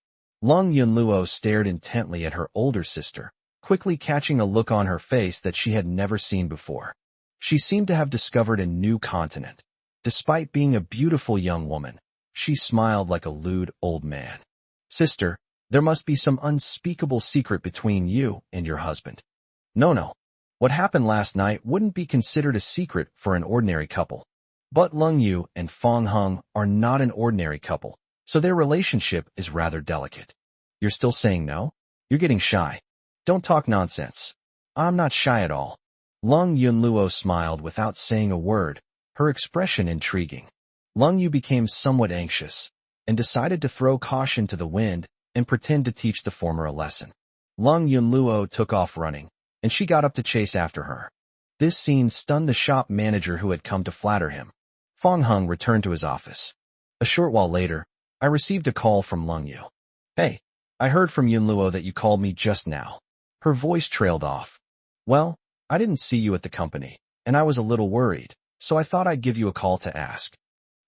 Speaker 1: Lung Yunluo stared intently at her older sister, quickly catching a look on her face that she had never seen before. She seemed to have discovered a new continent. Despite being a beautiful young woman, she smiled like a lewd old man. Sister, there must be some unspeakable secret between you and your husband. No. What happened last night wouldn't be considered a secret for an ordinary couple. But Lung Yu and Fong Hung are not an ordinary couple, so their relationship is rather delicate. You're still saying no? You're getting shy. Don't talk nonsense. I'm not shy at all. Lung Yunluo smiled without saying a word, her expression intriguing. Lung Yu became somewhat anxious and decided to throw caution to the wind and pretend to teach the former a lesson. Lung Yunluo took off running, and she got up to chase after her. This scene stunned the shop manager who had come to flatter him. Fong Hung returned to his office. A short while later, I received a call from Lung Yu. Hey, I heard from Yunluo that you called me just now. Her voice trailed off. Well, I didn't see you at the company, and I was a little worried, so I thought I'd give you a call to ask.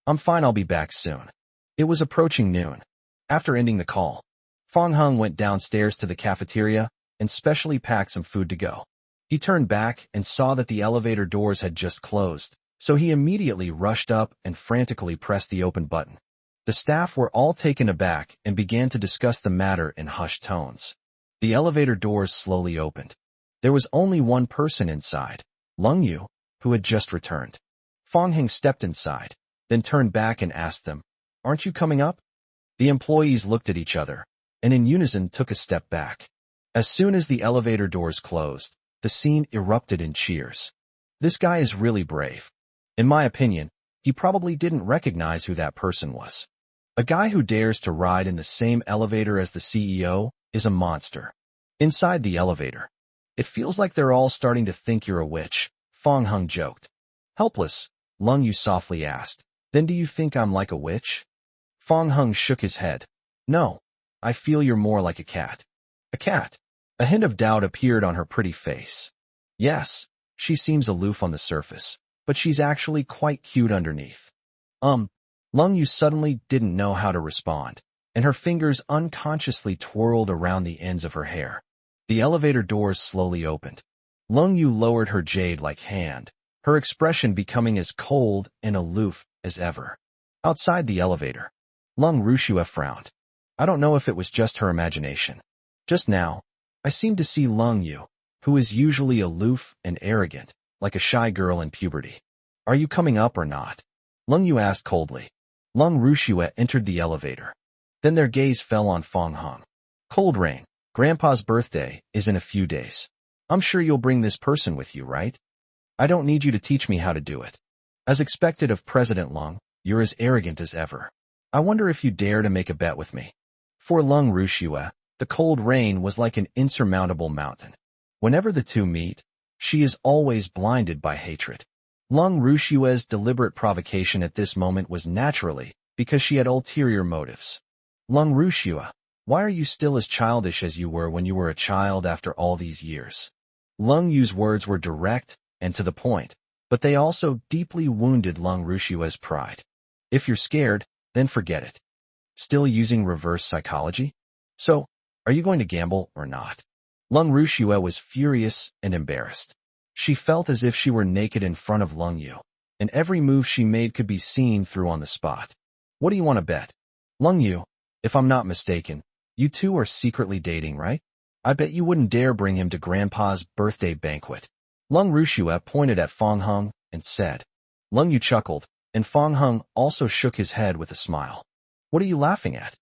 Speaker 1: I'm fine, I'll be back soon. It was approaching noon. After ending the call, Fong Hung went downstairs to the cafeteria and specially packed some food to go. He turned back and saw that the elevator doors had just closed, so he immediately rushed up and frantically pressed the open button. The staff were all taken aback and began to discuss the matter in hushed tones. The elevator doors slowly opened. There was only one person inside, Lung Yu, who had just returned. Fong Hung stepped inside, then turned back and asked them, Aren't you coming up? The employees looked at each other, and in unison took a step back. As soon as the elevator doors closed, the scene erupted in cheers. This guy is really brave. In my opinion, he probably didn't recognize who that person was. A guy who dares to ride in the same elevator as the CEO is a monster. Inside the elevator, it feels like they're all starting to think you're a witch, Fong Hung joked. Helpless, Lung Yu softly asked, Then do you think I'm like a witch? Fong Hung shook his head. No, I feel you're more like a cat. A cat? A hint of doubt appeared on her pretty face. Yes, she seems aloof on the surface, but she's actually quite cute underneath. Lung Yu suddenly didn't know how to respond, and her fingers unconsciously twirled around the ends of her hair. The elevator doors slowly opened. Lung Yu lowered her jade-like hand, her expression becoming as cold and aloof as ever. Outside the elevator, Lung Rushua frowned. I don't know if it was just her imagination. Just now, I seemed to see Lung Yu, who is usually aloof and arrogant, like a shy girl in puberty. Are you coming up or not? Lung Yu asked coldly. Lung Rushua entered the elevator. Then their gaze fell on Fong Hung. Cold Rain, Grandpa's birthday is in a few days. I'm sure you'll bring this person with you, right? I don't need you to teach me how to do it. As expected of President Lung, you're as arrogant as ever. I wonder if you dare to make a bet with me. For Lung Rushua, the Cold Rain was like an insurmountable mountain. Whenever the two meet, she is always blinded by hatred. Lung Rushua's deliberate provocation at this moment was naturally because she had ulterior motives. Lung Rushua, why are you still as childish as you were when you were a child after all these years? Lung Yu's words were direct and to the point, but they also deeply wounded Lung Rushua's pride. If you're scared, then forget it. Still using reverse psychology? So, are you going to gamble or not? Lung Rushua was furious and embarrassed. She felt as if she were naked in front of Lung Yu, and every move she made could be seen through on the spot. What do you want to bet? Lung Yu, if I'm not mistaken, you two are secretly dating, right? I bet you wouldn't dare bring him to Grandpa's birthday banquet. Lung Rushua pointed at Fong Hung and said. Lung Yu chuckled, and Fong Hung also shook his head with a smile. What are you laughing at?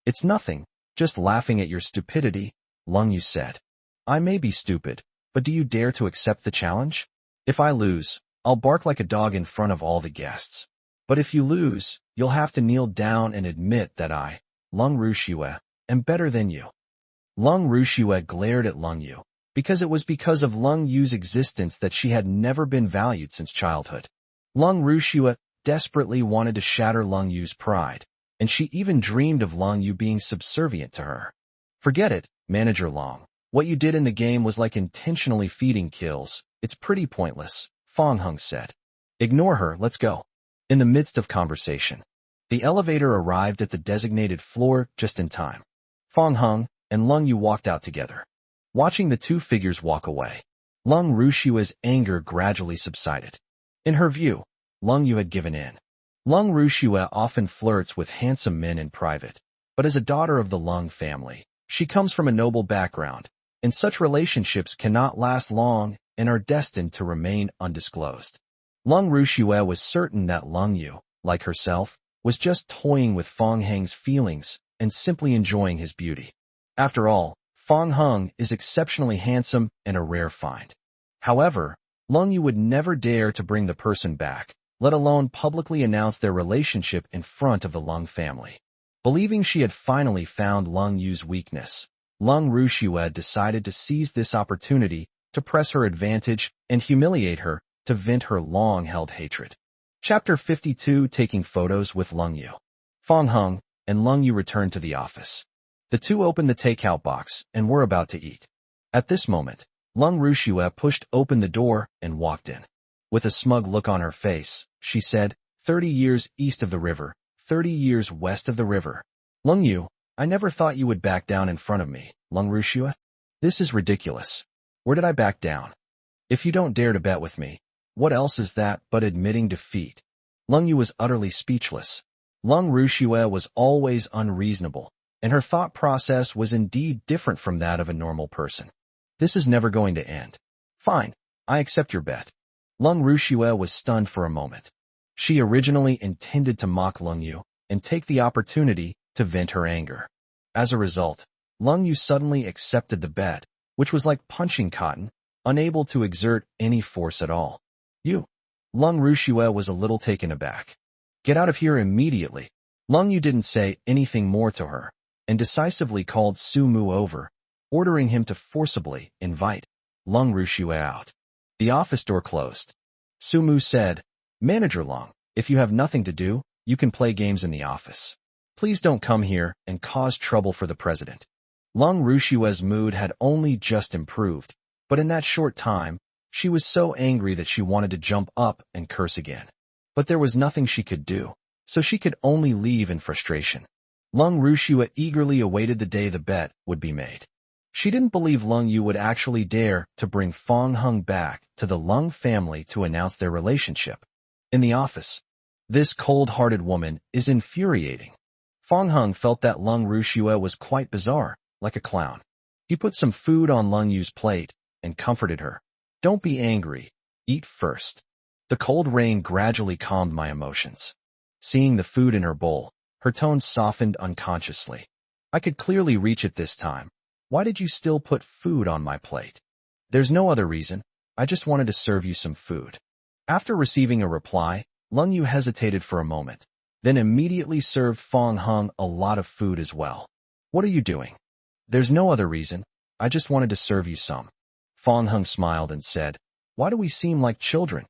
Speaker 1: It's nothing, just laughing at your stupidity, Lung Yu said. I may be stupid, but do you dare to accept the challenge? If I lose, I'll bark like a dog in front of all the guests. But if you lose, you'll have to kneel down and admit that I, Lung Rushua, am better than you. Lung Rushua glared at Lung Yu, because it was because of Lung Yu's existence that she had never been valued since childhood. Lung Rushua desperately wanted to shatter Lung Yu's pride, and she even dreamed of Lung Yu being subservient to her. Forget it, Manager Long. What you did in the game was like intentionally feeding kills. It's pretty pointless, Fong Hung said. Ignore her, let's go. In the midst of conversation, the elevator arrived at the designated floor just in time. Fong Hung and Lung Yu walked out together. Watching the two figures walk away, Lung Rushua's anger gradually subsided. In her view, Lung Yu had given in. Lung Rushua often flirts with handsome men in private, but as a daughter of the Lung family, she comes from a noble background, and such relationships cannot last long and are destined to remain undisclosed. Lung Rushua was certain that Lung Yu, like herself, was just toying with Fong Hung's feelings and simply enjoying his beauty. After all, Fong Hung is exceptionally handsome and a rare find. However, Lung Yu would never dare to bring the person back, let alone publicly announce their relationship in front of the Lung family. Believing she had finally found Lung Yu's weakness, Lung Rushua decided to seize this opportunity to press her advantage and humiliate her to vent her long-held hatred. Chapter 52: Taking Photos with Lung Yu. Fong Hung and Lung Yu returned to the office. The two opened the takeout box and were about to eat. At this moment, Lung Rushua pushed open the door and walked in. With a smug look on her face, she said, 30 years east of the river, 30 years west of the river. Lung Yu, I never thought you would back down in front of me, Lung Rushua. This is ridiculous. Where did I back down? If you don't dare to bet with me, what else is that but admitting defeat? Lung Yu was utterly speechless. Lung Rushua was always unreasonable, and her thought process was indeed different from that of a normal person. This is never going to end. Fine, I accept your bet. Lung Rushua was stunned for a moment. She originally intended to mock Lung Yu and take the opportunity to vent her anger. As a result, Lung Yu suddenly accepted the bet, which was like punching cotton, unable to exert any force at all. You. Lung Rushua was a little taken aback. Get out of here immediately. Lung Yu didn't say anything more to her, and decisively called Su Mu over, ordering him to forcibly invite Lung Rushua out. The office door closed. Su Mu said, Manager Lung, if you have nothing to do, you can play games in the office. Please don't come here and cause trouble for the president. Lung Rushua's mood had only just improved, but in that short time, she was so angry that she wanted to jump up and curse again. But there was nothing she could do, so she could only leave in frustration. Lung Rushua eagerly awaited the day the bet would be made. She didn't believe Lung Yu would actually dare to bring Fong Hung back to the Lung family to announce their relationship. In the office, this cold-hearted woman is infuriating. Fong Hung felt that Lung Rushua was quite bizarre, like a clown. He put some food on Lung Yu's plate and comforted her. Don't be angry. Eat first. The cold rain gradually calmed my emotions. Seeing the food in her bowl, her tone softened unconsciously. I could clearly reach it this time. Why did you still put food on my plate? There's no other reason. I just wanted to serve you some food. After receiving a reply, Lung Yu hesitated for a moment, then immediately served Fong Hung a lot of food as well. What are you doing? There's no other reason. I just wanted to serve you some. Fong Hung smiled and said, Why do we seem like children?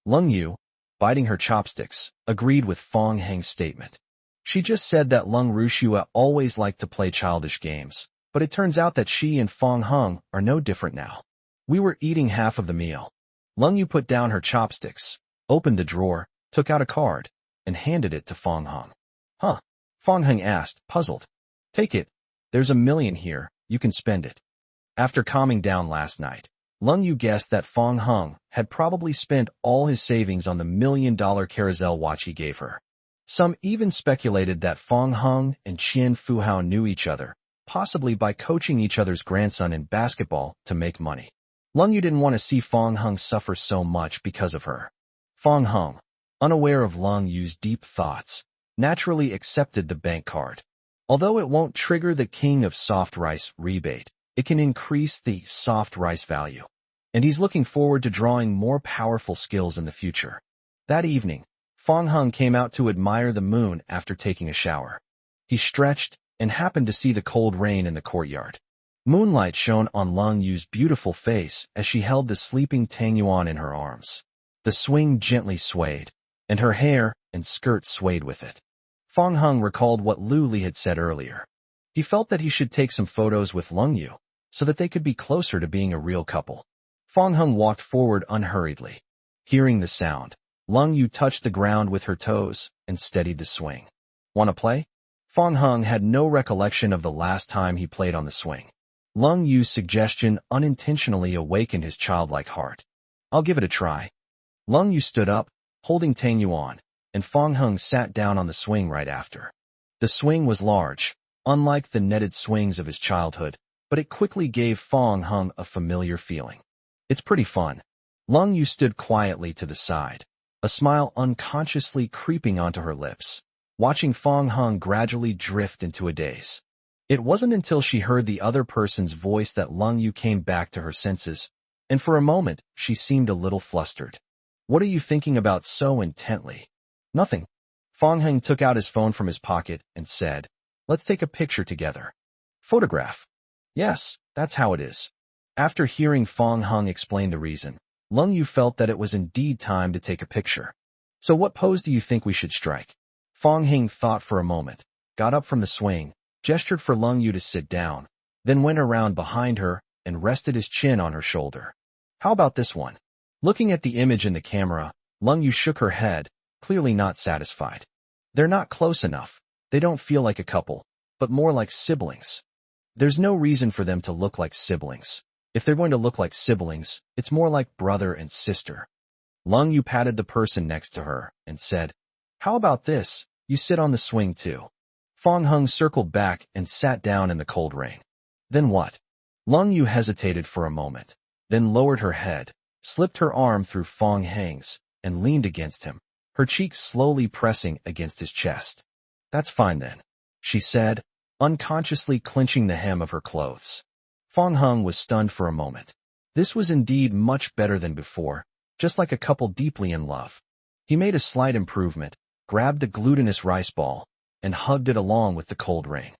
Speaker 1: Lung Yu, biting her chopsticks, agreed with Fong Hung's statement. She just said that Lung Rushua always liked to play childish games, but it turns out that she and Fong Hung are no different now. We were eating half of the meal. Lung Yu put down her chopsticks, opened the drawer, took out a card, and handed it to Fong Hung. Huh? Fong Hung asked, puzzled. Take it. There's $1 million here. You can spend it. After calming down last night, Lung Yu guessed that Fong Hung had probably spent all his savings on the $1 million carousel watch he gave her. Some even speculated that Fong Hung and Qian Fuhao knew each other, possibly by coaching each other's grandson in basketball to make money. Lung Yu didn't want to see Fong Hung suffer so much because of her. Fong Hung, unaware of Lung Yu's deep thoughts, naturally accepted the bank card. Although it won't trigger the King of Soft Rice rebate, it can increase the soft rice value. And he's looking forward to drawing more powerful skills in the future. That evening, Fong Hung came out to admire the moon after taking a shower. He stretched and happened to see the cold rain in the courtyard. Moonlight shone on Lung Yu's beautiful face as she held the sleeping Tang Yuan in her arms. The swing gently swayed, and her hair and skirt swayed with it. Fong Hung recalled what Lu Li had said earlier. He felt that he should take some photos with Lung Yu, so that they could be closer to being a real couple. Fong Hung walked forward unhurriedly. Hearing the sound, Lung Yu touched the ground with her toes and steadied the swing. Want to play? Fong Hung had no recollection of the last time he played on the swing. Lung Yu's suggestion unintentionally awakened his childlike heart. I'll give it a try. Lung Yu stood up, holding Tang Yuan, and Fong Hung sat down on the swing right after. The swing was large, unlike the netted swings of his childhood, but it quickly gave Fong Hung a familiar feeling. It's pretty fun. Lung Yu stood quietly to the side, a smile unconsciously creeping onto her lips, watching Fong Hung gradually drift into a daze. It wasn't until she heard the other person's voice that Lung Yu came back to her senses, and for a moment she seemed a little flustered. What are you thinking about so intently? Nothing. Fong Hung took out his phone from his pocket and said, Let's take a picture together. Photograph. Yes, that's how it is. After hearing Fong Hung explain the reason, Lung Yu felt that it was indeed time to take a picture. So what pose do you think we should strike? Fong Hung thought for a moment, got up from the swing, gestured for Lung Yu to sit down, then went around behind her and rested his chin on her shoulder. How about this one? Looking at the image in the camera, Lung Yu shook her head, clearly not satisfied. They're not close enough. They don't feel like a couple, but more like siblings. There's no reason for them to look like siblings. If they're going to look like siblings, it's more like brother and sister. Lung Yu patted the person next to her and said, How about this? You sit on the swing too. Fong Hung circled back and sat down in the cold rain. Then what? Lung Yu hesitated for a moment, then lowered her head, slipped her arm through Fong Hung's, and leaned against him, her cheeks slowly pressing against his chest. That's fine then, she said, unconsciously clenching the hem of her clothes. Fong Hung was stunned for a moment. This was indeed much better than before, just like a couple deeply in love. He made a slight improvement, grabbed the glutinous rice ball, and hugged it along with the cold rain.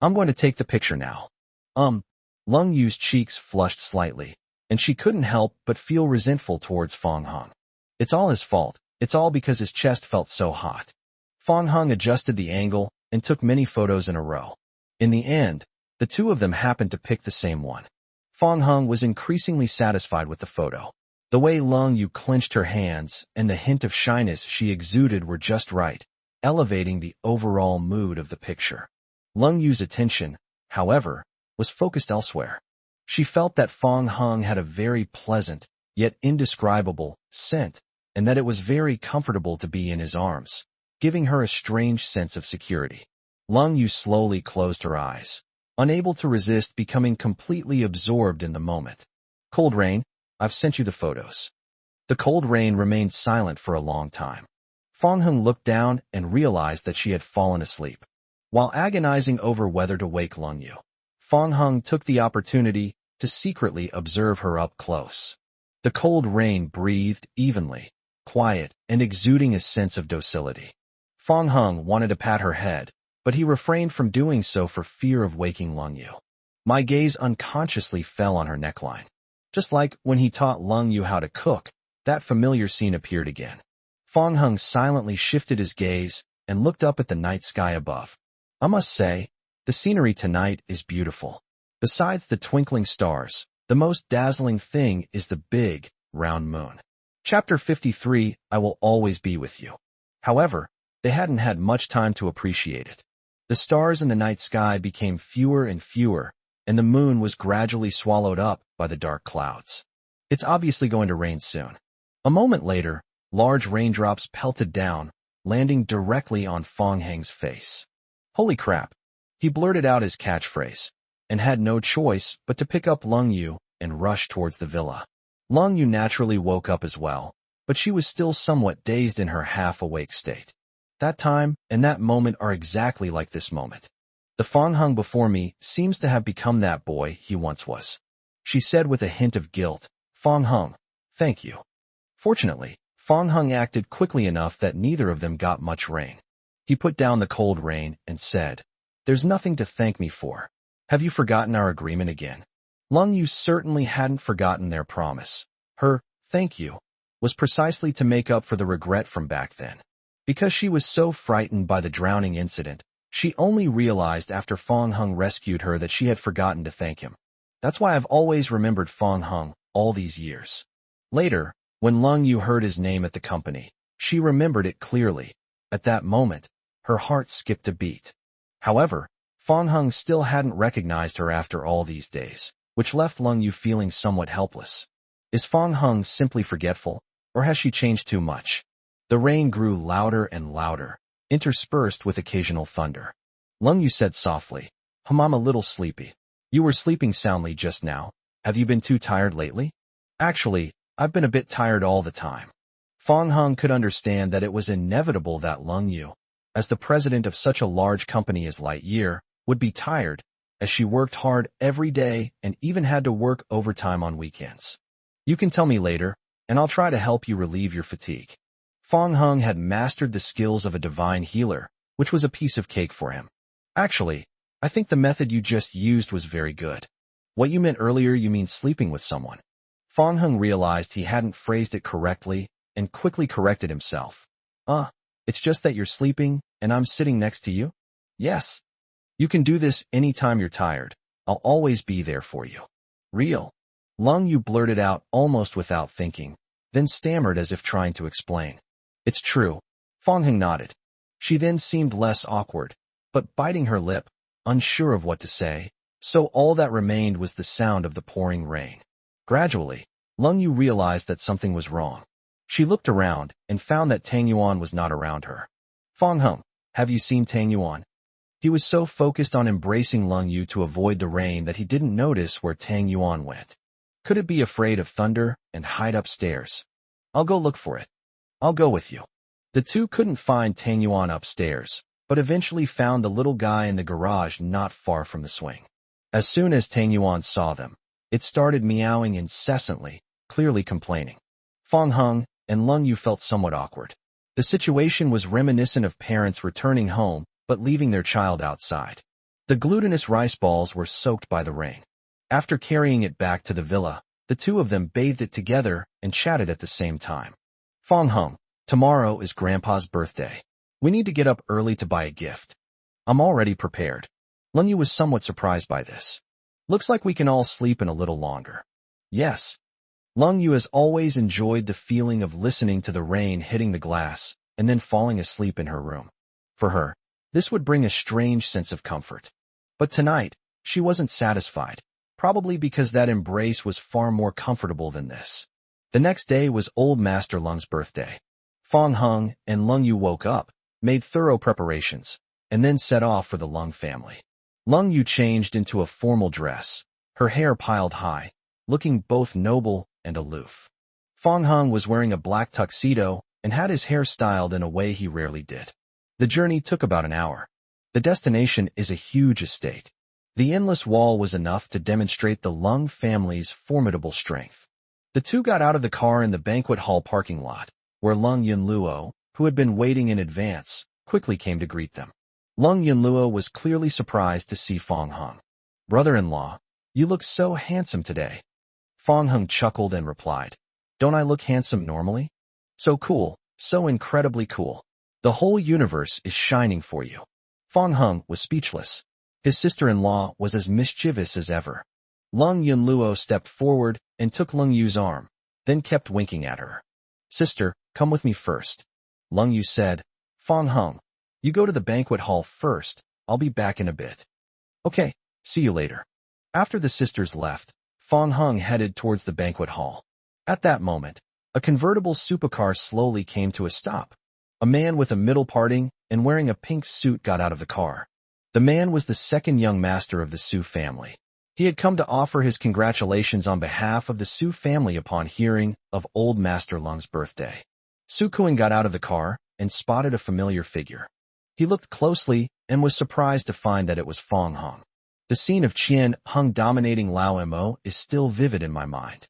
Speaker 1: I'm going to take the picture now. Lung Yu's cheeks flushed slightly, and she couldn't help but feel resentful towards Fong Hung. It's all his fault. It's all because his chest felt so hot. Fong Hung adjusted the angle and took many photos in a row. In the end, the two of them happened to pick the same one. Fong Hung was increasingly satisfied with the photo. The way Lung Yu clenched her hands and the hint of shyness she exuded were just right, elevating the overall mood of the picture. Lung Yu's attention, however, was focused elsewhere. She felt that Fong Hung had a very pleasant, yet indescribable, scent, and that it was very comfortable to be in his arms, giving her a strange sense of security. Lung Yu slowly closed her eyes, unable to resist becoming completely absorbed in the moment. Cold Rain, I've sent you the photos. The cold rain remained silent for a long time. Fong Hung looked down and realized that she had fallen asleep. While agonizing over whether to wake Lung Yu, Fong Hung took the opportunity to secretly observe her up close. The cold rain breathed evenly, quiet, and exuding a sense of docility. Fong Hung wanted to pat her head, but he refrained from doing so for fear of waking Lung Yu. My gaze unconsciously fell on her neckline. Just like when he taught Lung Yu how to cook, that familiar scene appeared again. Fong Hung silently shifted his gaze and looked up at the night sky above. I must say, the scenery tonight is beautiful. Besides the twinkling stars, the most dazzling thing is the big, round moon. Chapter 53, I Will Always Be With You. However, they hadn't had much time to appreciate it. The stars in the night sky became fewer and fewer, and the moon was gradually swallowed up by the dark clouds. It's obviously going to rain soon. A moment later, large raindrops pelted down, landing directly on Fong Hung's face. Holy crap! He blurted out his catchphrase, and had no choice but to pick up Lung Yu and rush towards the villa. Lung Yu naturally woke up as well, but she was still somewhat dazed in her half-awake state. That time and that moment are exactly like this moment. The Fong Hung before me seems to have become that boy he once was. She said with a hint of guilt, Fong Hung, thank you. Fortunately, Fong Hung acted quickly enough that neither of them got much rain. He put down the cold rain and said, There's nothing to thank me for. Have you forgotten our agreement again? Lung Yu certainly hadn't forgotten their promise. Her thank you was precisely to make up for the regret from back then. Because she was so frightened by the drowning incident, she only realized after Fong Hung rescued her that she had forgotten to thank him. That's why I've always remembered Fong Hung all these years. Later, when Lung Yu heard his name at the company, she remembered it clearly. At that moment, her heart skipped a beat. However, Fong Hung still hadn't recognized her after all these days, which left Lung Yu feeling somewhat helpless. Is Fong Hung simply forgetful, or has she changed too much? The rain grew louder and louder, interspersed with occasional thunder. Lung Yu said softly, I'm a little sleepy. You were sleeping soundly just now. Have you been too tired lately? Actually, I've been a bit tired all the time. Fong Hung could understand that it was inevitable that Lung Yu, as the president of such a large company as Lightyear, would be tired, as she worked hard every day and even had to work overtime on weekends. You can tell me later, and I'll try to help you relieve your fatigue. Fong Hung had mastered the skills of a divine healer, which was a piece of cake for him. Actually, I think the method you just used was very good. What you meant earlier, you mean sleeping with someone. Fong Hung realized he hadn't phrased it correctly and quickly corrected himself. It's just that you're sleeping and I'm sitting next to you? Yes. You can do this anytime you're tired. I'll always be there for you. Real. Lung Yu blurted out almost without thinking, then stammered as if trying to explain. It's true. Fong Hung nodded. She then seemed less awkward, but biting her lip, unsure of what to say, so all that remained was the sound of the pouring rain. Gradually, Lung Yu realized that something was wrong. She looked around and found that Tang Yuan was not around her. Fong Hung, have you seen Tang Yuan? He was so focused on embracing Lung Yu to avoid the rain that he didn't notice where Tang Yuan went. Could it be afraid of thunder and hide upstairs? I'll go look for it. I'll go with you. The two couldn't find Tang Yuan upstairs, but eventually found the little guy in the garage not far from the swing. As soon as Tang Yuan saw them, it started meowing incessantly, clearly complaining. Fong Hung and Lung Yu felt somewhat awkward. The situation was reminiscent of parents returning home but leaving their child outside. The glutinous rice balls were soaked by the rain. After carrying it back to the villa, the two of them bathed it together and chatted at the same time. Fong Hung, tomorrow is Grandpa's birthday. We need to get up early to buy a gift. I'm already prepared. Lung Yu was somewhat surprised by this. Looks like we can all sleep in a little longer. Yes. Lung Yu has always enjoyed the feeling of listening to the rain hitting the glass and then falling asleep in her room. For her, this would bring a strange sense of comfort. But tonight, she wasn't satisfied, probably because that embrace was far more comfortable than this. The next day was Old Master Lung's birthday. Fong Hung and Lung Yu woke up, made thorough preparations, and then set off for the Lung family. Lung Yu changed into a formal dress, her hair piled high, looking both noble and aloof. Fong Hung was wearing a black tuxedo and had his hair styled in a way he rarely did. The journey took about an hour. The destination is a huge estate. The endless wall was enough to demonstrate the Lung family's formidable strength. The two got out of the car in the banquet hall parking lot, where Lung Yunluo, who had been waiting in advance, quickly came to greet them. Lung Yunluo was clearly surprised to see Fong Hung. Brother-in-law, you look so handsome today. Fong Hung chuckled and replied, Don't I look handsome normally? So cool, so incredibly cool. The whole universe is shining for you. Fong Hung was speechless. His sister-in-law was as mischievous as ever. Lung Yunluo stepped forward and took Lung Yu's arm, then kept winking at her. Sister, come with me first. Lung Yu said, Fong Hung, you go to the banquet hall first. I'll be back in a bit. Okay, see you later. After the sisters left, Fong Hung headed towards the banquet hall. At that moment, a convertible supercar slowly came to a stop. A man with a middle parting and wearing a pink suit got out of the car. The man was the second young master of the Su family. He had come to offer his congratulations on behalf of the Su family upon hearing of Old Master Lung's birthday. Su Kuan got out of the car and spotted a familiar figure. He looked closely and was surprised to find that it was Fong Hung. The scene of Qian Hung dominating Lao Mo is still vivid in my mind.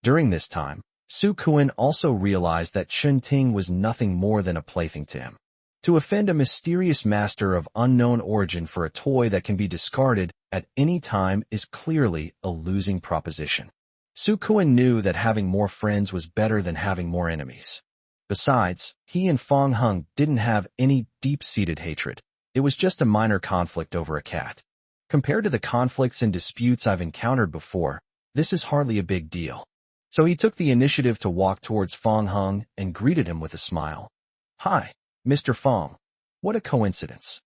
Speaker 1: During this time, Su Kuan also realized that Chun Ting was nothing more than a plaything to him. To offend a mysterious master of unknown origin for a toy that can be discarded at any time is clearly a losing proposition. Su Kuan knew that having more friends was better than having more enemies. Besides, he and Fong Hung didn't have any deep-seated hatred. It was just a minor conflict over a cat. Compared to the conflicts and disputes I've encountered before, this is hardly a big deal. So he took the initiative to walk towards Fong Hung and greeted him with a smile. Hi, Mr. Fong. What a coincidence.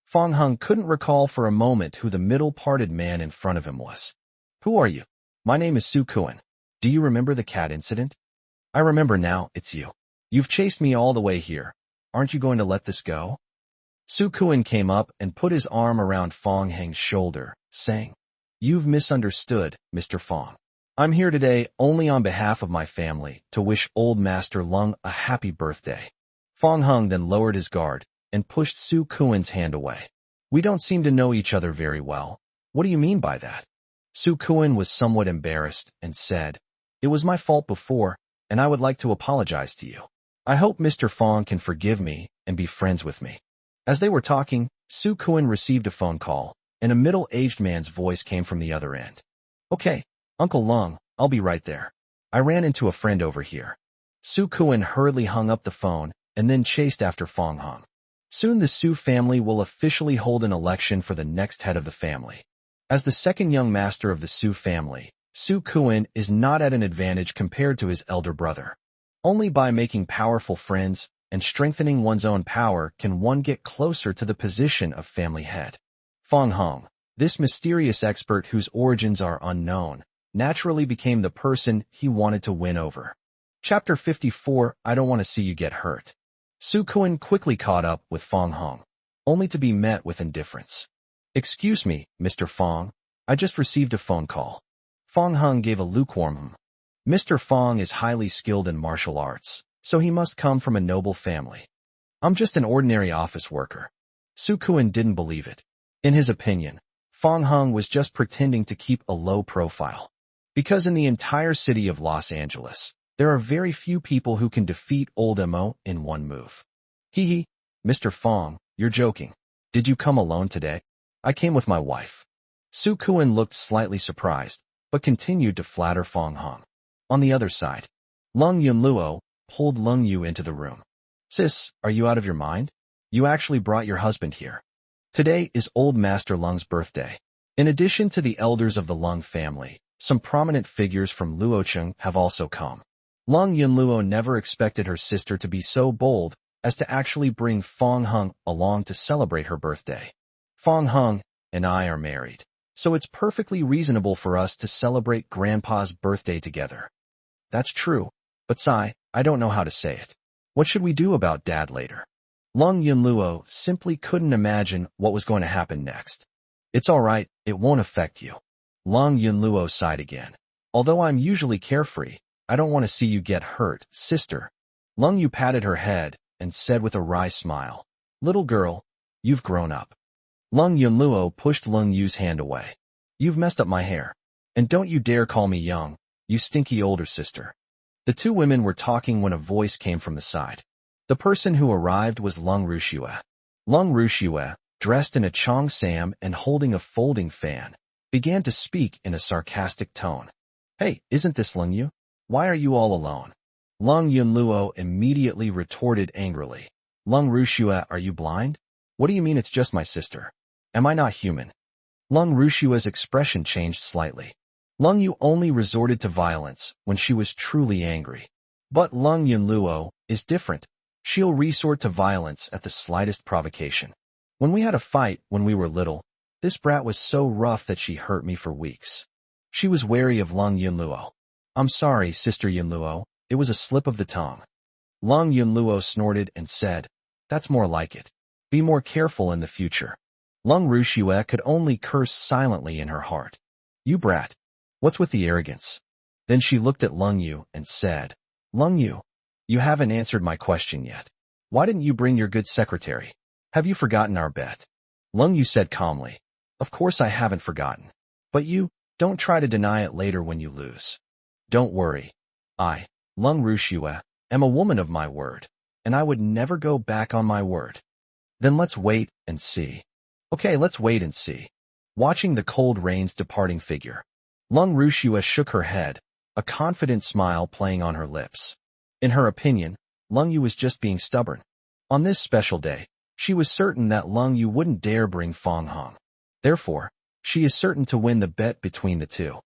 Speaker 1: Fong Hung couldn't recall for a moment who the middle-parted man in front of him was. Who are you? My name is Su Kuan. Do you remember the cat incident? I remember now, it's you. You've chased me all the way here. Aren't you going to let this go? Su Kuan came up and put his arm around Fong Hung's shoulder, saying, You've misunderstood, Mr. Fong. I'm here today only on behalf of my family to wish old Master Lung a happy birthday. Fong Hung then lowered his guard and pushed Su Kuan's hand away. We don't seem to know each other very well. What do you mean by that? Su Kuan was somewhat embarrassed and said, It was my fault before, and I would like to apologize to you. I hope Mr. Fong can forgive me and be friends with me. As they were talking, Su Kuan received a phone call, and a middle-aged man's voice came from the other end. Okay, Uncle Lung, I'll be right there. I ran into a friend over here. Su Kuan hurriedly hung up the phone and then chased after Fong Hung. Soon the Su family will officially hold an election for the next head of the family. As the second young master of the Su family, Su Kuan is not at an advantage compared to his elder brother. Only by making powerful friends and strengthening one's own power can one get closer to the position of family head. Fong Hung, this mysterious expert whose origins are unknown, naturally became the person he wanted to win over. Chapter 54, I don't want to see you get hurt. Su Kuan quickly caught up with Fong Hung, only to be met with indifference. Excuse me, Mr. Fong, I just received a phone call. Fong Hung gave a lukewarm Mr. Fong is highly skilled in martial arts, so he must come from a noble family. I'm just an ordinary office worker. Su Kuan didn't believe it. In his opinion, Fong Hung was just pretending to keep a low profile. Because in the entire city of Los Angeles, there are very few people who can defeat old Mo in one move. Hee, Mr. Fong, you're joking. Did you come alone today? I came with my wife. Su Kuan looked slightly surprised, but continued to flatter Fong Hung. On the other side, Lung Yunluo pulled Lung Yu into the room. Sis, are you out of your mind? You actually brought your husband here. Today is old Master Lung's birthday. In addition to the elders of the Lung family, some prominent figures from Luocheng have also come. Lung Yunluo never expected her sister to be so bold as to actually bring Fong Hung along to celebrate her birthday. Fong Hung and I are married, so it's perfectly reasonable for us to celebrate Grandpa's birthday together. That's true, but Sai, I don't know how to say it. What should we do about Dad later? Lung Yunluo simply couldn't imagine what was going to happen next. It's all right, it won't affect you. Lung Yunluo sighed again. Although I'm usually carefree, I don't want to see you get hurt, sister. Lung Yu patted her head and said with a wry smile, Little girl, you've grown up. Lung Yunluo pushed Lung Yu's hand away. You've messed up my hair. And don't you dare call me young, you stinky older sister. The two women were talking when a voice came from the side. The person who arrived was Lung Rushue. Lung Rushue, dressed in a cheongsam and holding a folding fan, began to speak in a sarcastic tone. Hey, isn't this Lung Yu? Why are you all alone? Lung Yunluo immediately retorted angrily. Lung Rushue, are you blind? What do you mean it's just my sister? Am I not human? Lung Rushue's expression changed slightly. Lung Yu only resorted to violence when she was truly angry. But Lung Yunluo is different. She'll resort to violence at the slightest provocation. When we had a fight when we were little, this brat was so rough that she hurt me for weeks. She was wary of Lung Yunluo. I'm sorry, Sister Yunluo, it was a slip of the tongue. Lung Yunluo snorted and said, That's more like it. Be more careful in the future. Lung Rushue could only curse silently in her heart. You brat. What's with the arrogance? Then she looked at Lung Yu and said, Lung Yu, you haven't answered my question yet. Why didn't you bring your good secretary? Have you forgotten our bet? Lung Yu said calmly, Of course I haven't forgotten. But you, don't try to deny it later when you lose. Don't worry. I, Lung Rushue, am a woman of my word, and I would never go back on my word. Then let's wait and see. Okay, let's wait and see. Watching the cold rain's departing figure, Lung Rushue shook her head, a confident smile playing on her lips. In her opinion, Lung Yu was just being stubborn. On this special day, she was certain that Lung Yu wouldn't dare bring Fong Hung. Therefore, she is certain to win the bet between the two.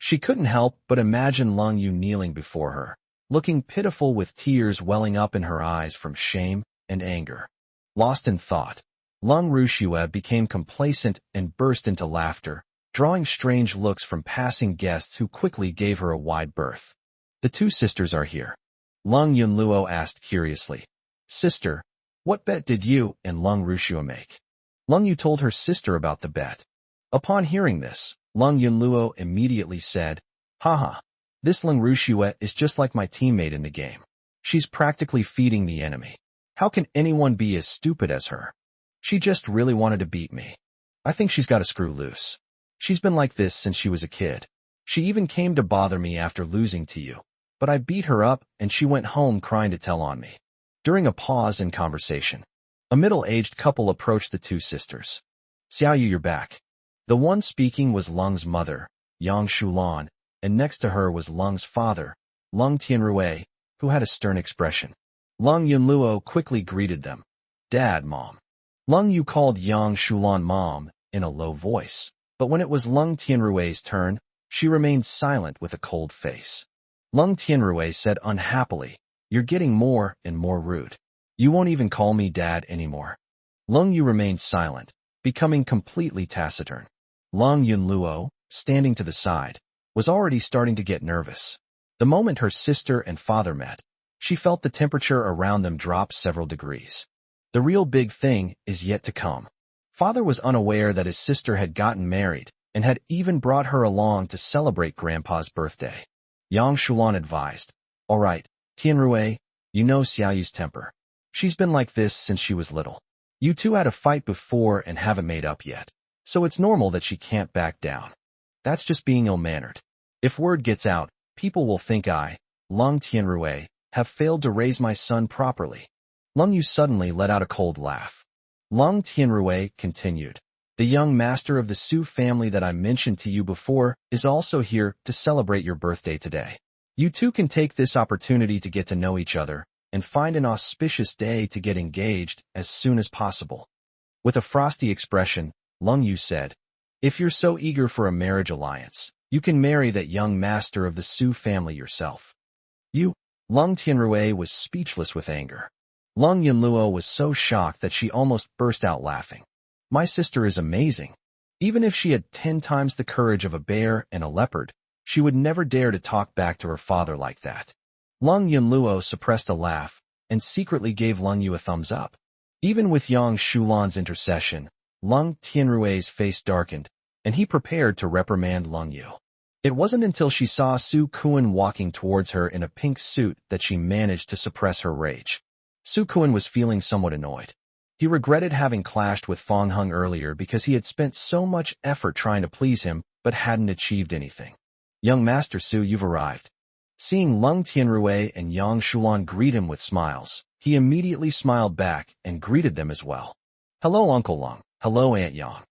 Speaker 1: She couldn't help but imagine Lung Yu kneeling before her, looking pitiful with tears welling up in her eyes from shame and anger. Lost in thought, Lung Rushue became complacent and burst into laughter, drawing strange looks from passing guests who quickly gave her a wide berth. The two sisters are here. Lung Yunluo asked curiously. Sister, what bet did you and Lung Rushue make? Lung Yu told her sister about the bet. Upon hearing this, Lung Yunluo immediately said, Haha, this Lung Rushue is just like my teammate in the game. She's practically feeding the enemy. How can anyone be as stupid as her? She just really wanted to beat me. I think she's got a screw loose. She's been like this since she was a kid. She even came to bother me after losing to you. But I beat her up and she went home crying to tell on me. During a pause in conversation, a middle-aged couple approached the two sisters. Xiaoyu, you're back. The one speaking was Lung's mother, Yang Shulan, and next to her was Lung's father, Lung Tianrui, who had a stern expression. Lung Yunluo quickly greeted them. Dad, Mom. Lung Yu called Yang Shulan Mom in a low voice, but when it was Lung Tianrui's turn, she remained silent with a cold face. Lung Tianrui said unhappily, You're getting more and more rude. You won't even call me Dad anymore. Lung Yu remained silent, becoming completely taciturn. Lung Yunluo, standing to the side, was already starting to get nervous. The moment her sister and father met, she felt the temperature around them drop several degrees. The real big thing is yet to come. Father was unaware that his sister had gotten married and had even brought her along to celebrate Grandpa's birthday. Yang Shulan advised, All right, Tianrui, you know Xiaoyu's temper. She's been like this since she was little. You two had a fight before and haven't made up yet, so it's normal that she can't back down. That's just being ill-mannered. If word gets out, people will think I, Lung Tianrui, have failed to raise my son properly. Lung Yu suddenly let out a cold laugh. Lung Tianrui continued, The young master of the Su family that I mentioned to you before is also here to celebrate your birthday today. You two can take this opportunity to get to know each other and find an auspicious day to get engaged as soon as possible. With a frosty expression, Lung Yu said, If you're so eager for a marriage alliance, you can marry that young master of the Su family yourself. You, Lung Tianrui was speechless with anger. Lung Yunluo was so shocked that she almost burst out laughing. My sister is amazing. Even if she had 10 times the courage of a bear and a leopard, she would never dare to talk back to her father like that. Lung Yunluo suppressed a laugh and secretly gave Lung Yu a thumbs up. Even with Yang Shulan's intercession, Lung Tianrui's face darkened, and he prepared to reprimand Lung Yu. It wasn't until she saw Su Kuan walking towards her in a pink suit that she managed to suppress her rage. Su Kuan was feeling somewhat annoyed. He regretted having clashed with Fong Hung earlier because he had spent so much effort trying to please him but hadn't achieved anything. Young Master Su, you've arrived. Seeing Lung Tianrui and Yang Shulan greet him with smiles, he immediately smiled back and greeted them as well. Hello, Uncle Lung. Hello, Aunt Yang.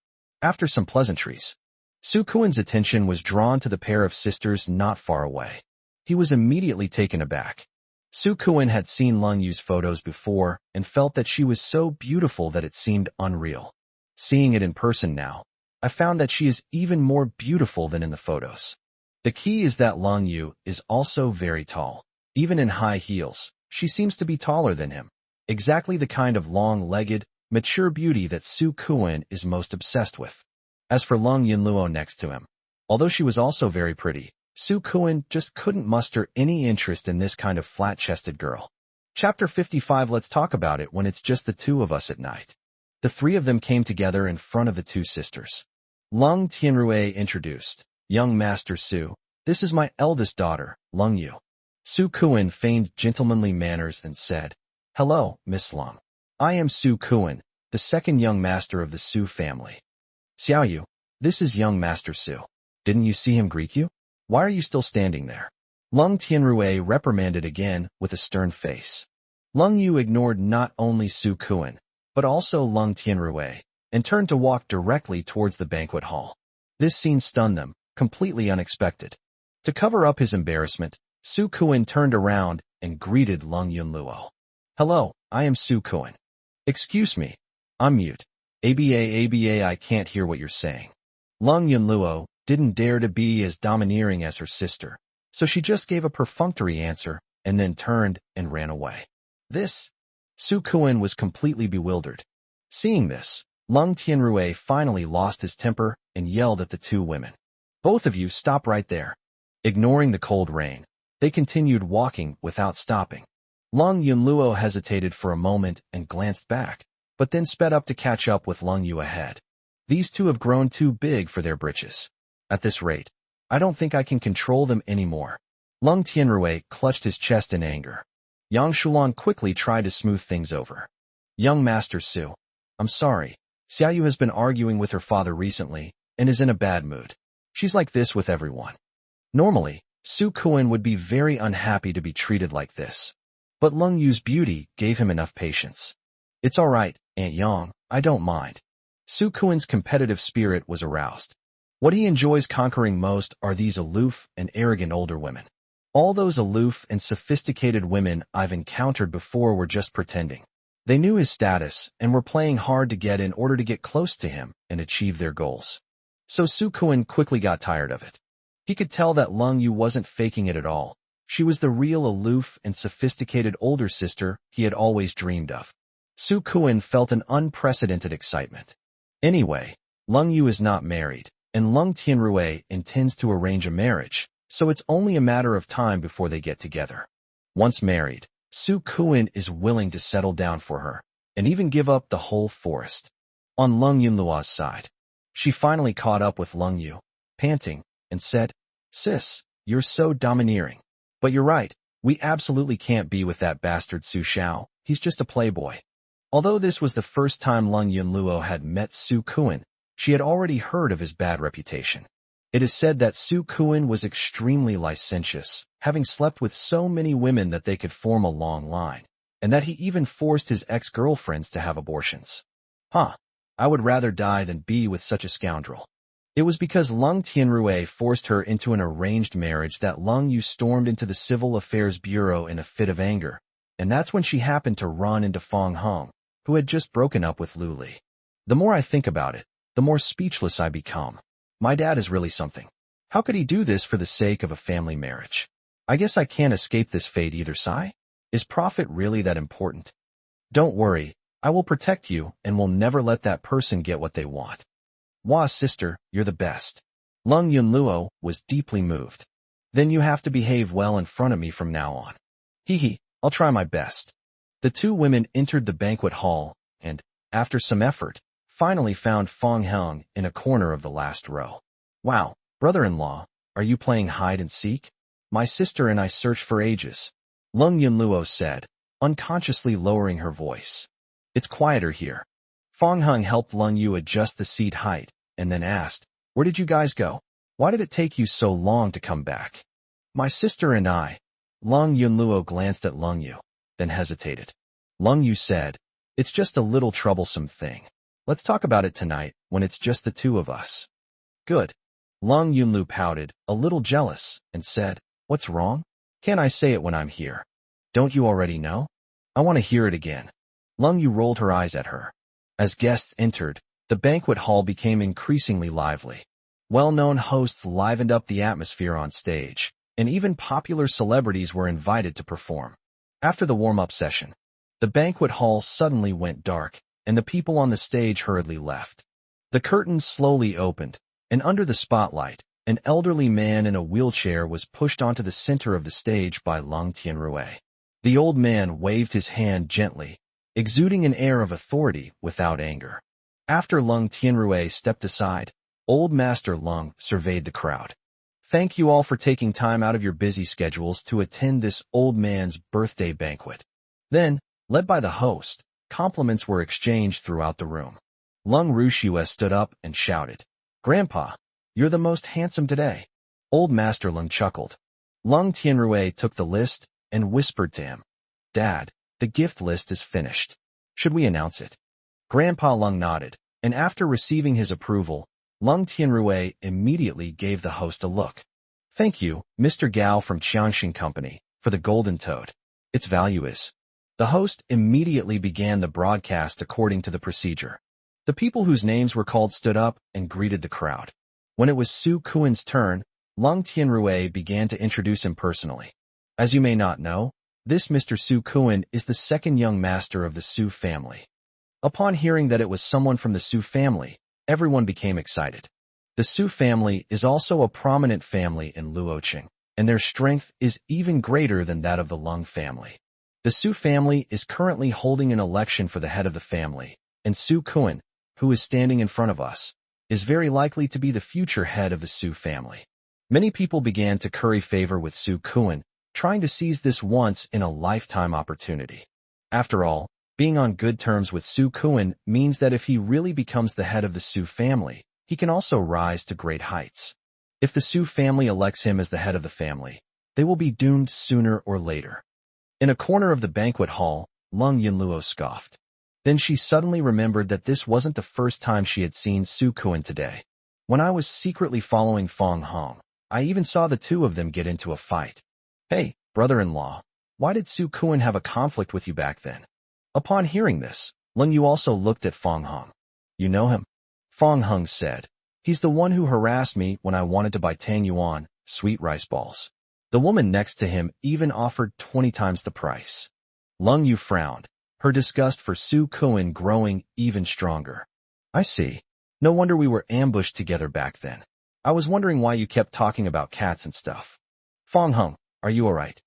Speaker 1: After some pleasantries, Su Kuan's attention was drawn to the pair of sisters not far away. He was immediately taken aback. Su Kuan had seen Lung Yu's photos before and felt that she was so beautiful that it seemed unreal. Seeing it in person now, I found that she is even more beautiful than in the photos. The key is that Lung Yu is also very tall. Even in high heels, she seems to be taller than him. Exactly the kind of long-legged, mature beauty that Su Kuan is most obsessed with. As for Lung Yunluo next to him, although she was also very pretty, Su Kuan just couldn't muster any interest in this kind of flat-chested girl. Chapter 55. Let's talk about it when it's just the two of us at night. The three of them came together in front of the two sisters. Lung Tianrui introduced, Young Master Su, this is my eldest daughter, Lung Yu. Su Kuan feigned gentlemanly manners and said, Hello, Miss Lung. I am Su Kuan, the second young master of the Su family. Xiaoyu, this is young Master Su. Didn't you see him greet you? Why are you still standing there? Lung Tianrui reprimanded again with a stern face. Lung Yu ignored not only Su Kuan, but also Lung Tianrui, and turned to walk directly towards the banquet hall. This scene stunned them, completely unexpected. To cover up his embarrassment, Su Kuan turned around and greeted Lung Yunluo. Hello, I am Su Kuan. Excuse me, I'm mute. ABA I can't hear what you're saying. Lung Yunluo didn't dare to be as domineering as her sister, so she just gave a perfunctory answer and then turned and ran away. Su Kuan was completely bewildered. Seeing this, Lung Tianrui finally lost his temper and yelled at the two women. Both of you stop right there. Ignoring the cold rain, they continued walking without stopping. Lung Yunluo hesitated for a moment and glanced back, but then sped up to catch up with Lung Yu ahead. These two have grown too big for their britches. At this rate, I don't think I can control them anymore. Lung Tianrui clutched his chest in anger. Yang Shulan quickly tried to smooth things over. Young Master Su, I'm sorry. Xiaoyu has been arguing with her father recently and is in a bad mood. She's like this with everyone. Normally, Su Kuan would be very unhappy to be treated like this. But Lung Yu's beauty gave him enough patience. It's all right, Aunt Yang, I don't mind. Su Kuan's competitive spirit was aroused. What he enjoys conquering most are these aloof and arrogant older women. All those aloof and sophisticated women I've encountered before were just pretending. They knew his status and were playing hard to get in order to get close to him and achieve their goals. So Su Kuan quickly got tired of it. He could tell that Lung Yu wasn't faking it at all. She was the real aloof and sophisticated older sister he had always dreamed of. Su Kuan felt an unprecedented excitement. Anyway, Lung Yu is not married, and Lung Tianrui intends to arrange a marriage, so it's only a matter of time before they get together. Once married, Su Kuan is willing to settle down for her, and even give up the whole forest. On Lung Yunluo's side, she finally caught up with Lung Yu, panting, and said, Sis, you're so domineering. But you're right, we absolutely can't be with that bastard Su Xiao, he's just a playboy. Although this was the first time Lung Yunluo had met Su Kuan, she had already heard of his bad reputation. It is said that Su Kuan was extremely licentious, having slept with so many women that they could form a long line, and that he even forced his ex-girlfriends to have abortions. I would rather die than be with such a scoundrel. It was because Lung Tianrui forced her into an arranged marriage that Lung Yu stormed into the Civil Affairs Bureau in a fit of anger, and that's when she happened to run into Fong Hong, who had just broken up with Lu Li. The more I think about it, the more speechless I become. My dad is really something. How could he do this for the sake of a family marriage? I guess I can't escape this fate either, Sai? Is profit really that important? Don't worry, I will protect you and will never let that person get what they want. Wah, sister, you're the best. Lung Yunluo was deeply moved. Then you have to behave well in front of me from now on. I'll try my best. The two women entered the banquet hall and, after some effort, finally found Fong Hong in a corner of the last row. Wow, brother-in-law, are you playing hide and seek? My sister and I searched for ages. Lung Yunluo said, unconsciously lowering her voice. It's quieter here. Fong Hong helped Lung Yu adjust the seat height, and then asked, where did you guys go? Why did it take you so long to come back? My sister and I. Lung Yunluo glanced at Lung Yu, then hesitated. Lung Yu said, it's just a little troublesome thing. Let's talk about it tonight, when it's just the two of us. Good. Lung Yunlu pouted, a little jealous, and said, what's wrong? Can't I say it when I'm here? Don't you already know? I want to hear it again. Lung Yu rolled her eyes at her. As guests entered, the banquet hall became increasingly lively. Well-known hosts livened up the atmosphere on stage, and even popular celebrities were invited to perform. After the warm-up session, the banquet hall suddenly went dark, and the people on the stage hurriedly left. The curtains slowly opened, and under the spotlight, an elderly man in a wheelchair was pushed onto the center of the stage by Lung Tianrui. The old man waved his hand gently, exuding an air of authority without anger. After Lung Tianrui stepped aside, Old Master Lung surveyed the crowd. Thank you all for taking time out of your busy schedules to attend this old man's birthday banquet. Then, led by the host, compliments were exchanged throughout the room. Lung Rushue stood up and shouted, Grandpa, you're the most handsome today. Old Master Lung chuckled. Lung Tianrui took the list and whispered to him, Dad, the gift list is finished. Should we announce it? Grandpa Lung nodded, and after receiving his approval, Lung Tianrui immediately gave the host a look. Thank you, Mr. Gao from Qiangxin Company, for the golden toad. Its value is. The host immediately began the broadcast according to the procedure. The people whose names were called stood up and greeted the crowd. When it was Su Kuan's turn, Lung Tianrui began to introduce him personally. As you may not know, this Mr. Su Kuan is the second young master of the Su family. Upon hearing that it was someone from the Su family, everyone became excited. The Su family is also a prominent family in Luoqing, and their strength is even greater than that of the Lung family. The Su family is currently holding an election for the head of the family, and Su Kuan, who is standing in front of us, is very likely to be the future head of the Su family. Many people began to curry favor with Su Kuan, trying to seize this once-in-a-lifetime opportunity. After all, being on good terms with Su Kuan means that if he really becomes the head of the Su family, he can also rise to great heights. If the Su family elects him as the head of the family, they will be doomed sooner or later. In a corner of the banquet hall, Lung Yunluo scoffed. Then she suddenly remembered that this wasn't the first time she had seen Su Kuan today. When I was secretly following Fong Hong, I even saw the two of them get into a fight. Hey, brother-in-law, why did Su Kuan have a conflict with you back then? Upon hearing this, Lung Yu also looked at Fong Hong. You know him? Fong Hong said. He's the one who harassed me when I wanted to buy Tang Yuan, sweet rice balls. The woman next to him even offered 20 times the price. Lung Yu frowned, her disgust for Su Kuan growing even stronger. I see. No wonder we were ambushed together back then. I was wondering why you kept talking about cats and stuff. Fong Hong, are you alright?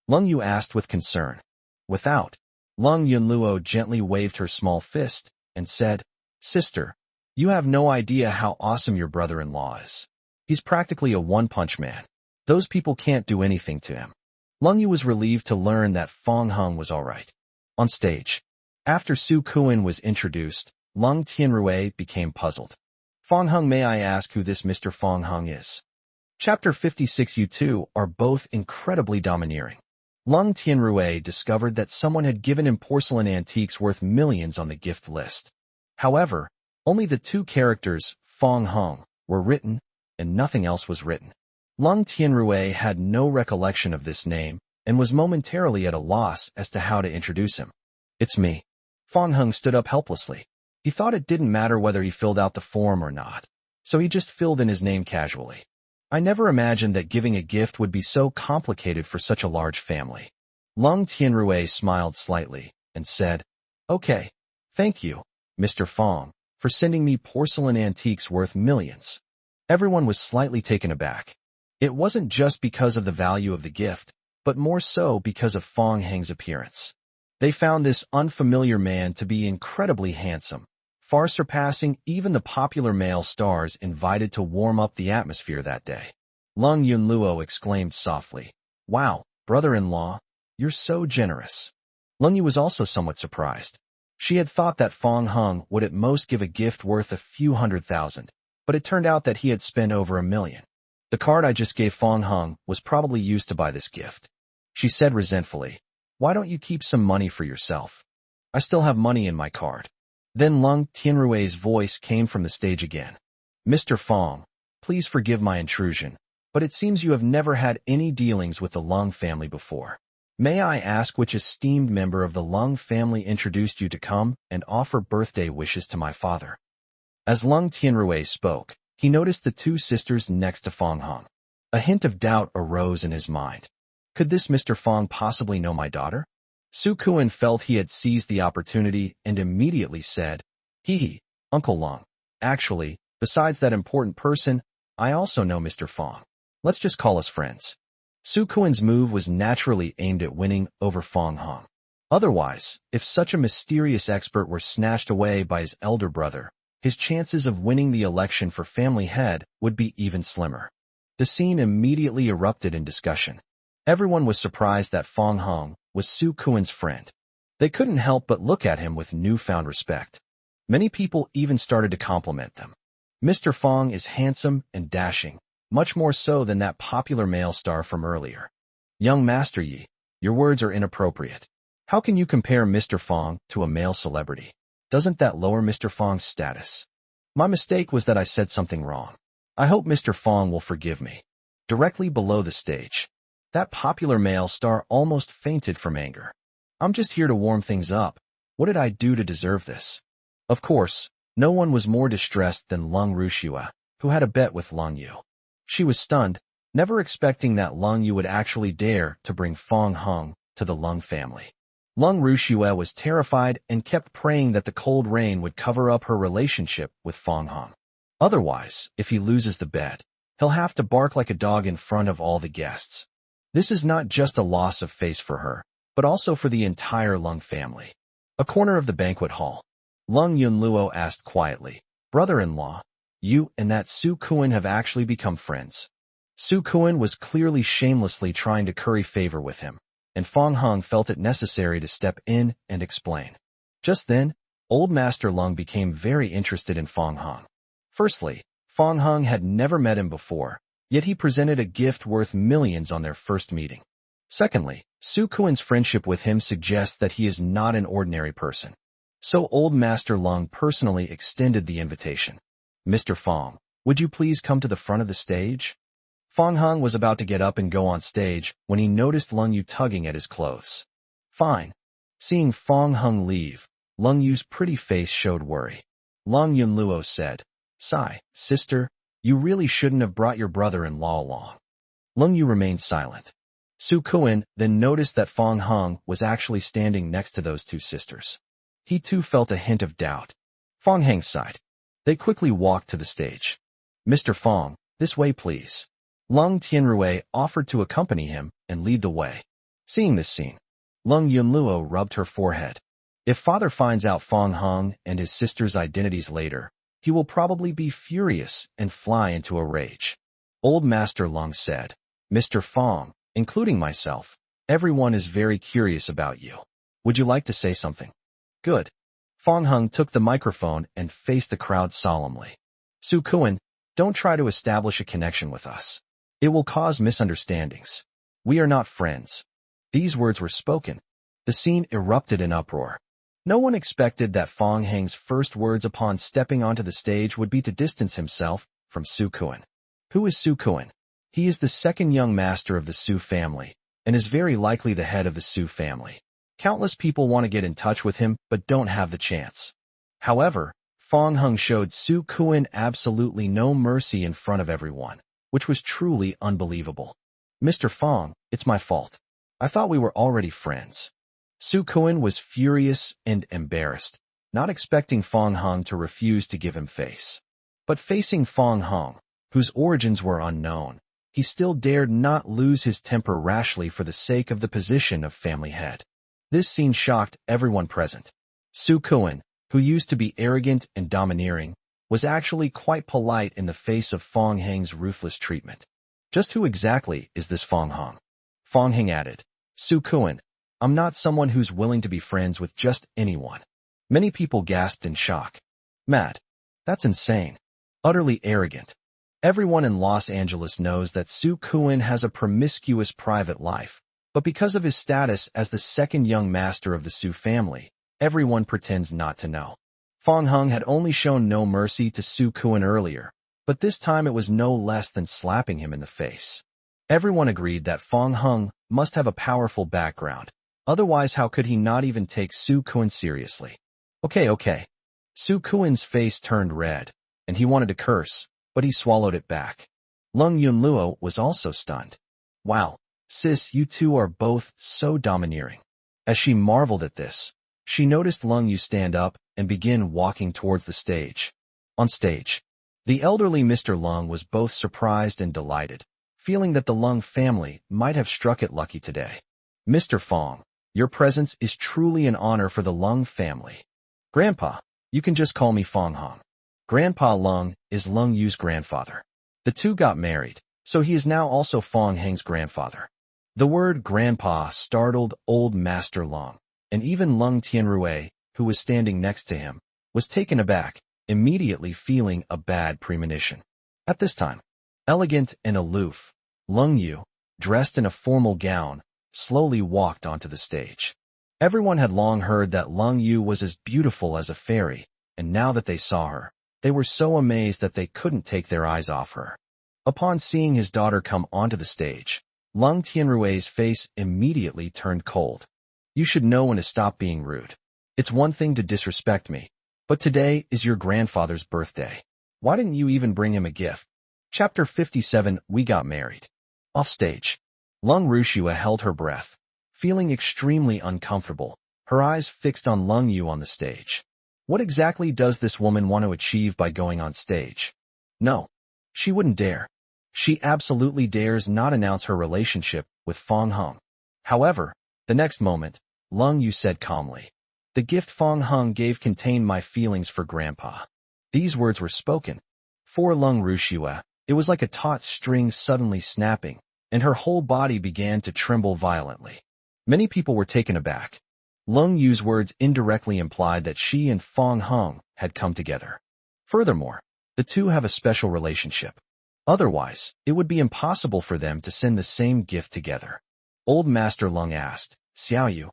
Speaker 1: Lung Yu asked with concern. Without. Lung Yunluo gently waved her small fist and said, Sister, you have no idea how awesome your brother-in-law is. He's practically a one-punch man. Those people can't do anything to him. Lung Yu was relieved to learn that Fong Hong was alright. On stage, after Su Kuan was introduced, Lung Tianrui became puzzled. Fong Hong, may I ask who this Mr. Fong Hong is? Chapter 56. You two are both incredibly domineering. Lung Tianrui discovered that someone had given him porcelain antiques worth millions on the gift list. However, only the two characters, Fong Hong, were written, and nothing else was written. Lung Tianrui had no recollection of this name, and was momentarily at a loss as to how to introduce him. It's me. Fong Hong stood up helplessly. He thought it didn't matter whether he filled out the form or not, so he just filled in his name casually. I never imagined that giving a gift would be so complicated for such a large family. Lung Tianrui smiled slightly and said, Okay, thank you, Mr. Fong, for sending me porcelain antiques worth millions. Everyone was slightly taken aback. It wasn't just because of the value of the gift, but more so because of Fong Hong's appearance. They found this unfamiliar man to be incredibly handsome, far surpassing even the popular male stars invited to warm up the atmosphere that day. Lung Yunluo exclaimed softly, Wow, brother-in-law, you're so generous. Lung Yu was also somewhat surprised. She had thought that Fong Hong would at most give a gift worth a few $100,000, but it turned out that he had spent over $1 million. The card I just gave Fong Hong was probably used to buy this gift. She said resentfully, Why don't you keep some money for yourself? I still have money in my card. Then Lung Tianrui's voice came from the stage again. Mr. Fong, please forgive my intrusion, but it seems you have never had any dealings with the Lung family before. May I ask which esteemed member of the Lung family introduced you to come and offer birthday wishes to my father? As Lung Tianrui spoke, he noticed the two sisters next to Fong Hong. A hint of doubt arose in his mind. Could this Mr. Fong possibly know my daughter? Su Kuan felt he had seized the opportunity and immediately said, Hee, Uncle Lung. Actually, besides that important person, I also know Mr. Fong. Let's just call us friends. Su Kuan's move was naturally aimed at winning over Fong Hong. Otherwise, if such a mysterious expert were snatched away by his elder brother, his chances of winning the election for family head would be even slimmer. The scene immediately erupted in discussion. Everyone was surprised that Fong Hong was Su Kuan's friend. They couldn't help but look at him with newfound respect. Many people even started to compliment them. Mr. Fong is handsome and dashing, much more so than that popular male star from earlier. Young Master Yi, your words are inappropriate. How can you compare Mr. Fong to a male celebrity? Doesn't that lower Mr. Fong's status? My mistake was that I said something wrong. I hope Mr. Fong will forgive me. Directly below the stage, that popular male star almost fainted from anger. I'm just here to warm things up. What did I do to deserve this? Of course, no one was more distressed than Lung Rushua, who had a bet with Lung Yu. She was stunned, never expecting that Lung Yu would actually dare to bring Fong Hong to the Lung family. Lung Rushue was terrified and kept praying that the cold rain would cover up her relationship with Fong Hong. Otherwise, if he loses the bet, he'll have to bark like a dog in front of all the guests. This is not just a loss of face for her, but also for the entire Lung family. A corner of the banquet hall. Lung Yunluo asked quietly, "Brother-in-law, you and that Su Kuan have actually become friends." Su Kuan was clearly shamelessly trying to curry favor with him, and Fong Hong felt it necessary to step in and explain. Just then, Old Master Lung became very interested in Fong Hong. Firstly, Fong Hong had never met him before, yet he presented a gift worth millions on their first meeting. Secondly, Su Kuan's friendship with him suggests that he is not an ordinary person. So Old Master Lung personally extended the invitation. "Mr. Fong, would you please come to the front of the stage?" Fong Hong was about to get up and go on stage when he noticed Lung Yu tugging at his clothes. "Fine." Seeing Fong Hong leave, Lung Yu's pretty face showed worry. Lung Yunluo said, "Sigh, sister, you really shouldn't have brought your brother-in-law along." Lung Yu remained silent. Su Kuan then noticed that Fong Hong was actually standing next to those two sisters. He too felt a hint of doubt. Fong Hong sighed. They quickly walked to the stage. "Mr. Fong, this way please." Lung Tianrui offered to accompany him and lead the way. Seeing this scene, Lung Yunluo rubbed her forehead. If father finds out Fong Hong and his sister's identities later, he will probably be furious and fly into a rage. Old Master Lung said, "Mr. Fong, including myself, everyone is very curious about you. Would you like to say something?" "Good." Fong Hong took the microphone and faced the crowd solemnly. "Su Kuan, don't try to establish a connection with us. It will cause misunderstandings. We are not friends." These words were spoken. The scene erupted in uproar. No one expected that Fong Hong's first words upon stepping onto the stage would be to distance himself from Su Kuan. Who is Su Kuan? He is the second young master of the Su family, and is very likely the head of the Su family. Countless people want to get in touch with him, but don't have the chance. However, Fong Hong showed Su Kuan absolutely no mercy in front of everyone, which was truly unbelievable. "Mr. Fong, it's my fault. I thought we were already friends." Su Kuan was furious and embarrassed, not expecting Fong Hong to refuse to give him face. But facing Fong Hong, whose origins were unknown, he still dared not lose his temper rashly for the sake of the position of family head. This scene shocked everyone present. Su Kuan, who used to be arrogant and domineering, was actually quite polite in the face of Fong Hong's ruthless treatment. "Just who exactly is this Fong Hong?" Fong Hong added, "Su Kuan, I'm not someone who's willing to be friends with just anyone." Many people gasped in shock. "Mad. That's insane. Utterly arrogant." Everyone in Los Angeles knows that Su Kuan has a promiscuous private life, but because of his status as the second young master of the Su family, everyone pretends not to know. Fong Hong had only shown no mercy to Su Kuan earlier, but this time it was no less than slapping him in the face. Everyone agreed that Fong Hong must have a powerful background, otherwise how could he not even take Su Kuan seriously? Okay. Su Kuan's face turned red, and he wanted to curse, but he swallowed it back. Lung Yunluo was also stunned. "Wow, sis, you two are both so domineering." As she marveled at this, she noticed Lung Yu stand up and begin walking towards the stage. On stage, the elderly Mr. Lung was both surprised and delighted, feeling that the Lung family might have struck it lucky today. "Mr. Fong, your presence is truly an honor for the Lung family." "Grandpa, you can just call me Fong Hong." Grandpa Lung is Lung Yu's grandfather. The two got married, so he is now also Fong Hong's grandfather. The word grandpa startled Old Master Lung, and even Lung Tianrui, who was standing next to him, was taken aback, immediately feeling a bad premonition. At this time, elegant and aloof, Lung Yu, dressed in a formal gown, slowly walked onto the stage. Everyone had long heard that Lung Yu was as beautiful as a fairy, and now that they saw her, they were so amazed that they couldn't take their eyes off her. Upon seeing his daughter come onto the stage, Lung Tianrui's face immediately turned cold. "You should know when to stop being rude. It's one thing to disrespect me, but today is your grandfather's birthday. Why didn't you even bring him a gift?" Chapter 57, We Got Married. Off stage, Lung Rushua held her breath, feeling extremely uncomfortable, her eyes fixed on Lung Yu on the stage. What exactly does this woman want to achieve by going on stage? No, she wouldn't dare. She absolutely dares not announce her relationship with Fong Hung. However, the next moment, Lung Yu said calmly, "The gift Fong Hung gave contained my feelings for Grandpa." These words were spoken. For Lung Rushua, it was like a taut string suddenly snapping, and her whole body began to tremble violently. Many people were taken aback. Lung Yu's words indirectly implied that she and Fong Hung had come together. Furthermore, the two have a special relationship. Otherwise, it would be impossible for them to send the same gift together. Old Master Lung asked, "Xiao Yu,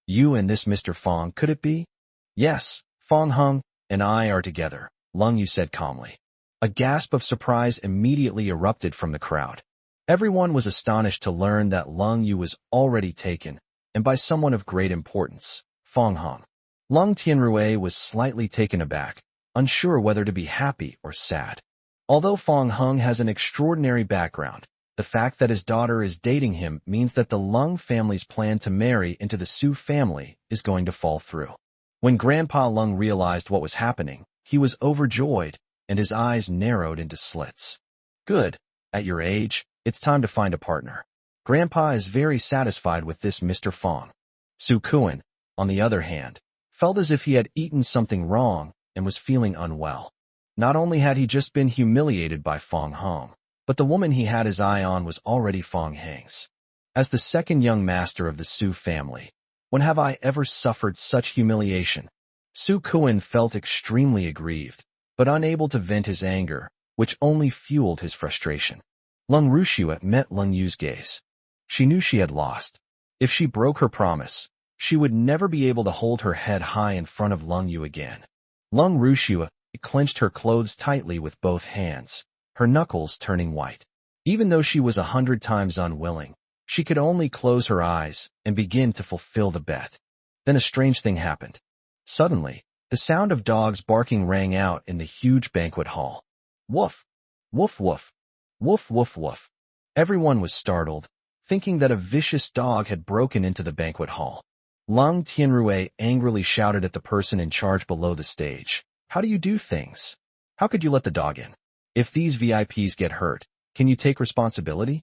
Speaker 1: you and this Mr. Fong, could it be?" "Yes, Fong Hung and I are together," Lung Yu said calmly. A gasp of surprise immediately erupted from the crowd. Everyone was astonished to learn that Lung Yu was already taken, and by someone of great importance, Fong Hung. Lung Tianrui was slightly taken aback, unsure whether to be happy or sad. Although Fong Hung has an extraordinary background, the fact that his daughter is dating him means that the Lung family's plan to marry into the Su family is going to fall through. When Grandpa Lung realized what was happening, he was overjoyed, and his eyes narrowed into slits. "Good. At your age, it's time to find a partner. Grandpa is very satisfied with this Mr. Fong." Su Kuan, on the other hand, felt as if he had eaten something wrong and was feeling unwell. Not only had he just been humiliated by Fong Hung, but the woman he had his eye on was already Fong Hang's. As the second young master of the Su family, when have I ever suffered such humiliation? Su Kuan felt extremely aggrieved, but unable to vent his anger, which only fueled his frustration. Lung Rushua met Lung Yu's gaze. She knew she had lost. If she broke her promise, she would never be able to hold her head high in front of Lung Yu again. Lung Rushua clenched her clothes tightly with both hands, her knuckles turning white. Even though she was 100 times unwilling, she could only close her eyes and begin to fulfill the bet. Then a strange thing happened. Suddenly, the sound of dogs barking rang out in the huge banquet hall. Woof! Woof woof! Woof woof woof! Everyone was startled, thinking that a vicious dog had broken into the banquet hall. Lung Tianrui angrily shouted at the person in charge below the stage. "How do you do things? How could you let the dog in? If these VIPs get hurt, can you take responsibility?"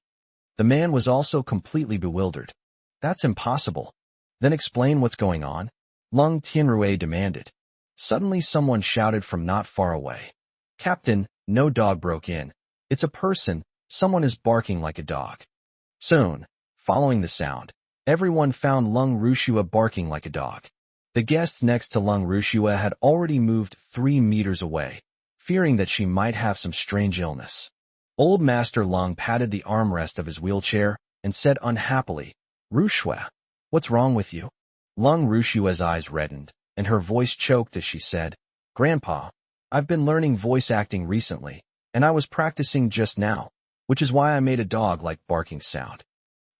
Speaker 1: The man was also completely bewildered. "That's impossible." "Then explain what's going on," Lung Tianrui demanded. Suddenly someone shouted from not far away. "Captain, no dog broke in. It's a person. Someone is barking like a dog." Soon, following the sound, everyone found Lung Rushua barking like a dog. The guests next to Lung Rushua had already moved 3 meters away, fearing that she might have some strange illness. Old Master Lung patted the armrest of his wheelchair and said unhappily, "Rushua, what's wrong with you?" Lung Rushua's eyes reddened, and her voice choked as she said, "Grandpa, I've been learning voice acting recently, and I was practicing just now, which is why I made a dog-like barking sound."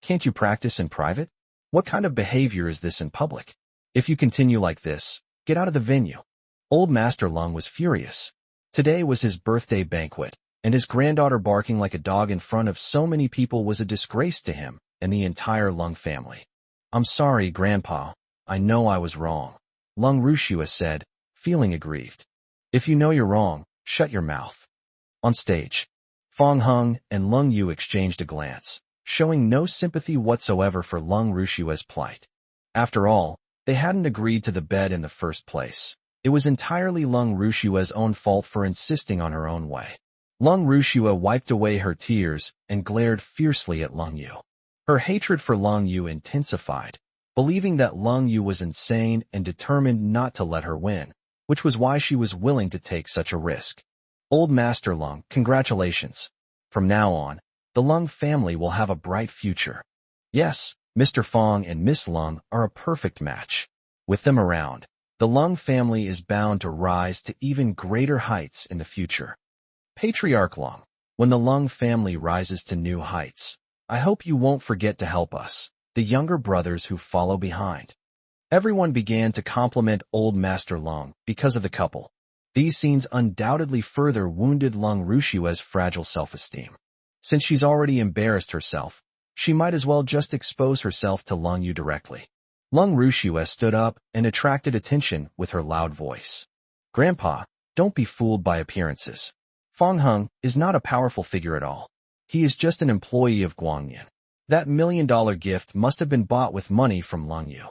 Speaker 1: "Can't you practice in private? What kind of behavior is this in public? If you continue like this, get out of the venue." Old Master Lung was furious. Today was his birthday banquet, and his granddaughter barking like a dog in front of so many people was a disgrace to him and the entire Lung family. "I'm sorry, Grandpa. I know I was wrong," Lung Rushua said, feeling aggrieved. "If you know you're wrong, shut your mouth." On stage, Fong Hung and Lung Yu exchanged a glance, showing no sympathy whatsoever for Lung Rushua's plight. After all, they hadn't agreed to the bet in the first place. It was entirely Lung Rushua's own fault for insisting on her own way. Lung Rushua wiped away her tears and glared fiercely at Lung Yu. Her hatred for Lung Yu intensified, believing that Lung Yu was insane and determined not to let her win, which was why she was willing to take such a risk. "Old Master Lung, congratulations. From now on, the Lung family will have a bright future." Yes, Mr. Fong and Miss Lung are a perfect match. With them around, the Lung family is bound to rise to even greater heights in the future. Patriarch Lung, when the Lung family rises to new heights, I hope you won't forget to help us, the younger brothers who follow behind. Everyone began to compliment Old Master Lung because of the couple. These scenes undoubtedly further wounded Lung Rushua's fragile self-esteem. Since she's already embarrassed herself, she might as well just expose herself to Lung Yu directly. Lung Rushue stood up and attracted attention with her loud voice. Grandpa, don't be fooled by appearances. Fong Hung is not a powerful figure at all. He is just an employee of Guangyan. That $1 million gift must have been bought with money from Lung Yu.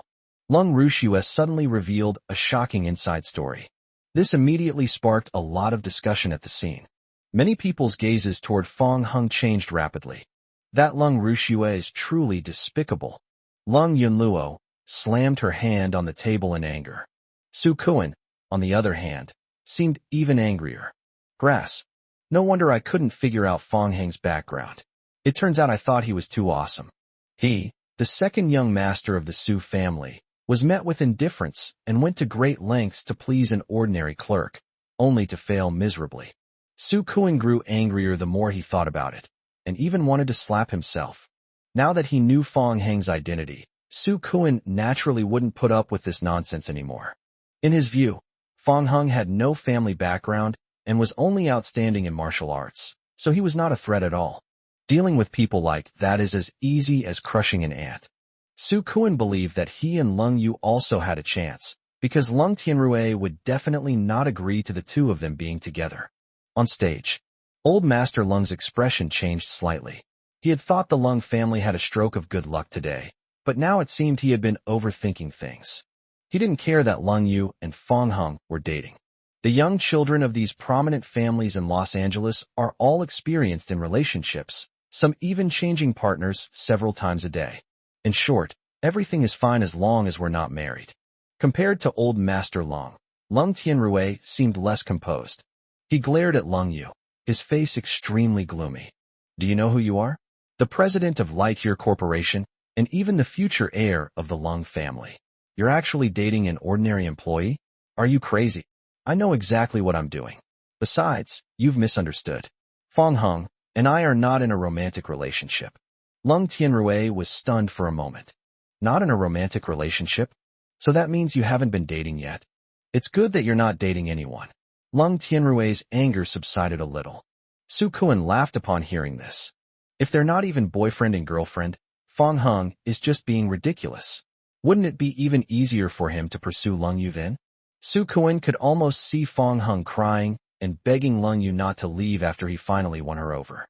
Speaker 1: Lung Rushue suddenly revealed a shocking inside story. This immediately sparked a lot of discussion at the scene. Many people's gazes toward Fong Hung changed rapidly. That Lung Rushue is truly despicable. Lung Yunluo slammed her hand on the table in anger. Su Kuan, on the other hand, seemed even angrier. Grass. No wonder I couldn't figure out Fong Hang's background. It turns out I thought he was too awesome. He, the second young master of the Su family, was met with indifference and went to great lengths to please an ordinary clerk, only to fail miserably. Su Kuan grew angrier the more he thought about it, and even wanted to slap himself. Now that he knew Fong Hang's identity, Su Kuan naturally wouldn't put up with this nonsense anymore. In his view, Fong Hung had no family background and was only outstanding in martial arts, so he was not a threat at all. Dealing with people like that is as easy as crushing an ant. Su Kuan believed that he and Lung Yu also had a chance, because Lung Tianrui would definitely not agree to the two of them being together. On stage, Old Master Lung's expression changed slightly. He had thought the Lung family had a stroke of good luck today, but now it seemed he had been overthinking things. He didn't care that Lung Yu and Fong Hung were dating. The young children of these prominent families in Los Angeles are all experienced in relationships, some even changing partners several times a day. In short, everything is fine as long as we're not married. Compared to Old Master Lung Tianrui seemed less composed. He glared at Lung Yu, his face extremely gloomy. Do you know who you are? The president of Lightyear Corporation, and even the future heir of the Lung family. You're actually dating an ordinary employee? Are you crazy? I know exactly what I'm doing. Besides, you've misunderstood. Fong Hung and I are not in a romantic relationship. Lung Tianrui was stunned for a moment. Not in a romantic relationship? So that means you haven't been dating yet. It's good that you're not dating anyone. Lung Tianrui's anger subsided a little. Su Kuan laughed upon hearing this. If they're not even boyfriend and girlfriend, Fong Hung is just being ridiculous. Wouldn't it be even easier for him to pursue Lung Yu then? Su Kuan could almost see Fong Hung crying and begging Lung Yu not to leave after he finally won her over.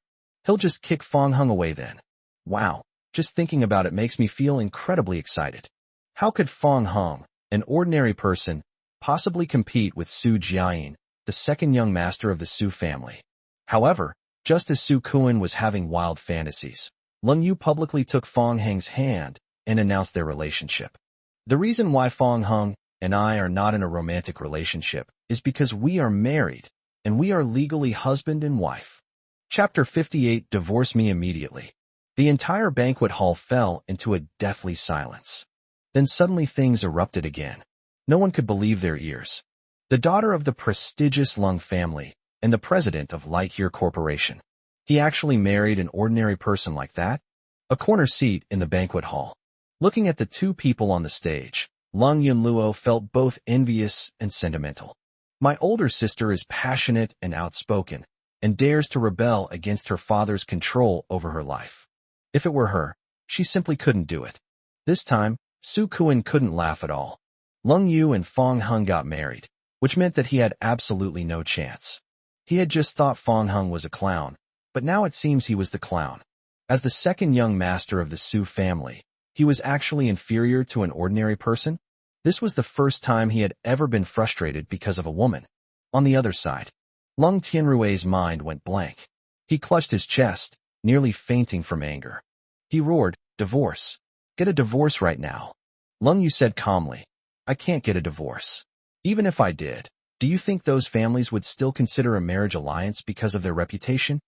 Speaker 1: He'll just kick Fong Hung away then. Wow, just thinking about it makes me feel incredibly excited. How could Fong Hung, an ordinary person, possibly compete with Su Jiayin, the second young master of the Su family? However, just as Su Kuan was having wild fantasies, Lung Yu publicly took Fong Hang's hand and announced their relationship. The reason why Fong Hung and I are not in a romantic relationship is because we are married, and we are legally husband and wife. Chapter 58. Divorce me immediately. The entire banquet hall fell into a deathly silence. Then suddenly things erupted again. No one could believe their ears. The daughter of the prestigious Lung family and the president of Lightyear Corporation. He actually married an ordinary person like that? A corner seat in the banquet hall. Looking at the two people on the stage, Lung Yunluo felt both envious and sentimental. My older sister is passionate and outspoken, and dares to rebel against her father's control over her life. If it were her, she simply couldn't do it. This time, Su Kuan couldn't laugh at all. Lung Yu and Fong Hung got married, which meant that he had absolutely no chance. He had just thought Fong Hung was a clown, but now it seems he was the clown. As the second young master of the Su family, he was actually inferior to an ordinary person? This was the first time he had ever been frustrated because of a woman. On the other side, Lung Tianrui's mind went blank. He clutched his chest, nearly fainting from anger. He roared, "Divorce. Get a divorce right now." Lung Yu said calmly, "I can't get a divorce. Even if I did, do you think those families would still consider a marriage alliance because of their reputation?"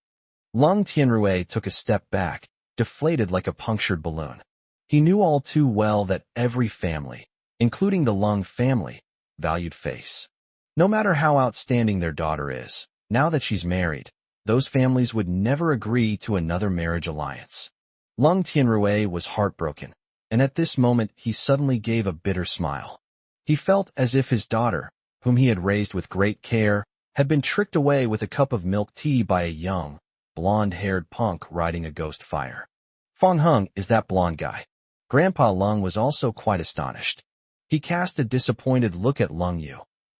Speaker 1: Lung Tianrui took a step back, deflated like a punctured balloon. He knew all too well that every family, including the Lung family, valued face. No matter how outstanding their daughter is, now that she's married, those families would never agree to another marriage alliance. Lung Tianrui was heartbroken, and at this moment he suddenly gave a bitter smile. He felt as if his daughter, whom he had raised with great care, had been tricked away with a cup of milk tea by a young, blonde-haired punk riding a ghost fire. Fong Hung is that blonde guy. Grandpa Lung was also quite astonished. He cast a disappointed look at Lung Yu,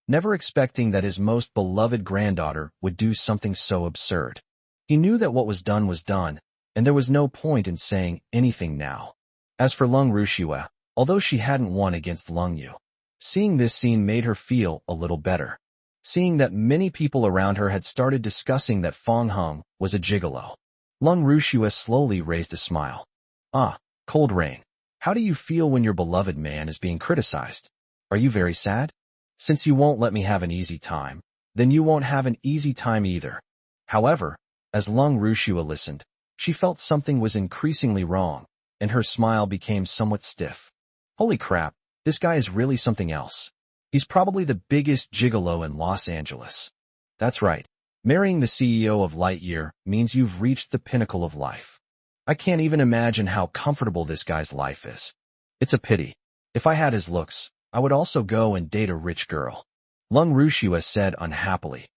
Speaker 1: never expecting that his most beloved granddaughter would do something so absurd. He knew that what was done, and there was no point in saying anything now. As for Lung Rushua, although she hadn't won against Lung Yu, seeing this scene made her feel a little better. Seeing that many people around her had started discussing that Fong Hung was a gigolo, Lung Rushua slowly raised a smile. Ah, Cold Rain. How do you feel when your beloved man is being criticized? Are you very sad? Since you won't let me have an easy time, then you won't have an easy time either. However, as Lung Rushua listened, she felt something was increasingly wrong, and her smile became somewhat stiff. Holy crap, this guy is really something else. He's probably the biggest gigolo in Los Angeles. That's right. Marrying the CEO of Lightyear means you've reached the pinnacle of life. I can't even imagine how comfortable this guy's life is. It's a pity. If I had his looks, I would also go and date a rich girl. Lung Rushua said unhappily.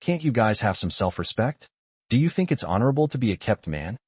Speaker 1: Can't you guys have some self-respect? Do you think it's honorable to be a kept man?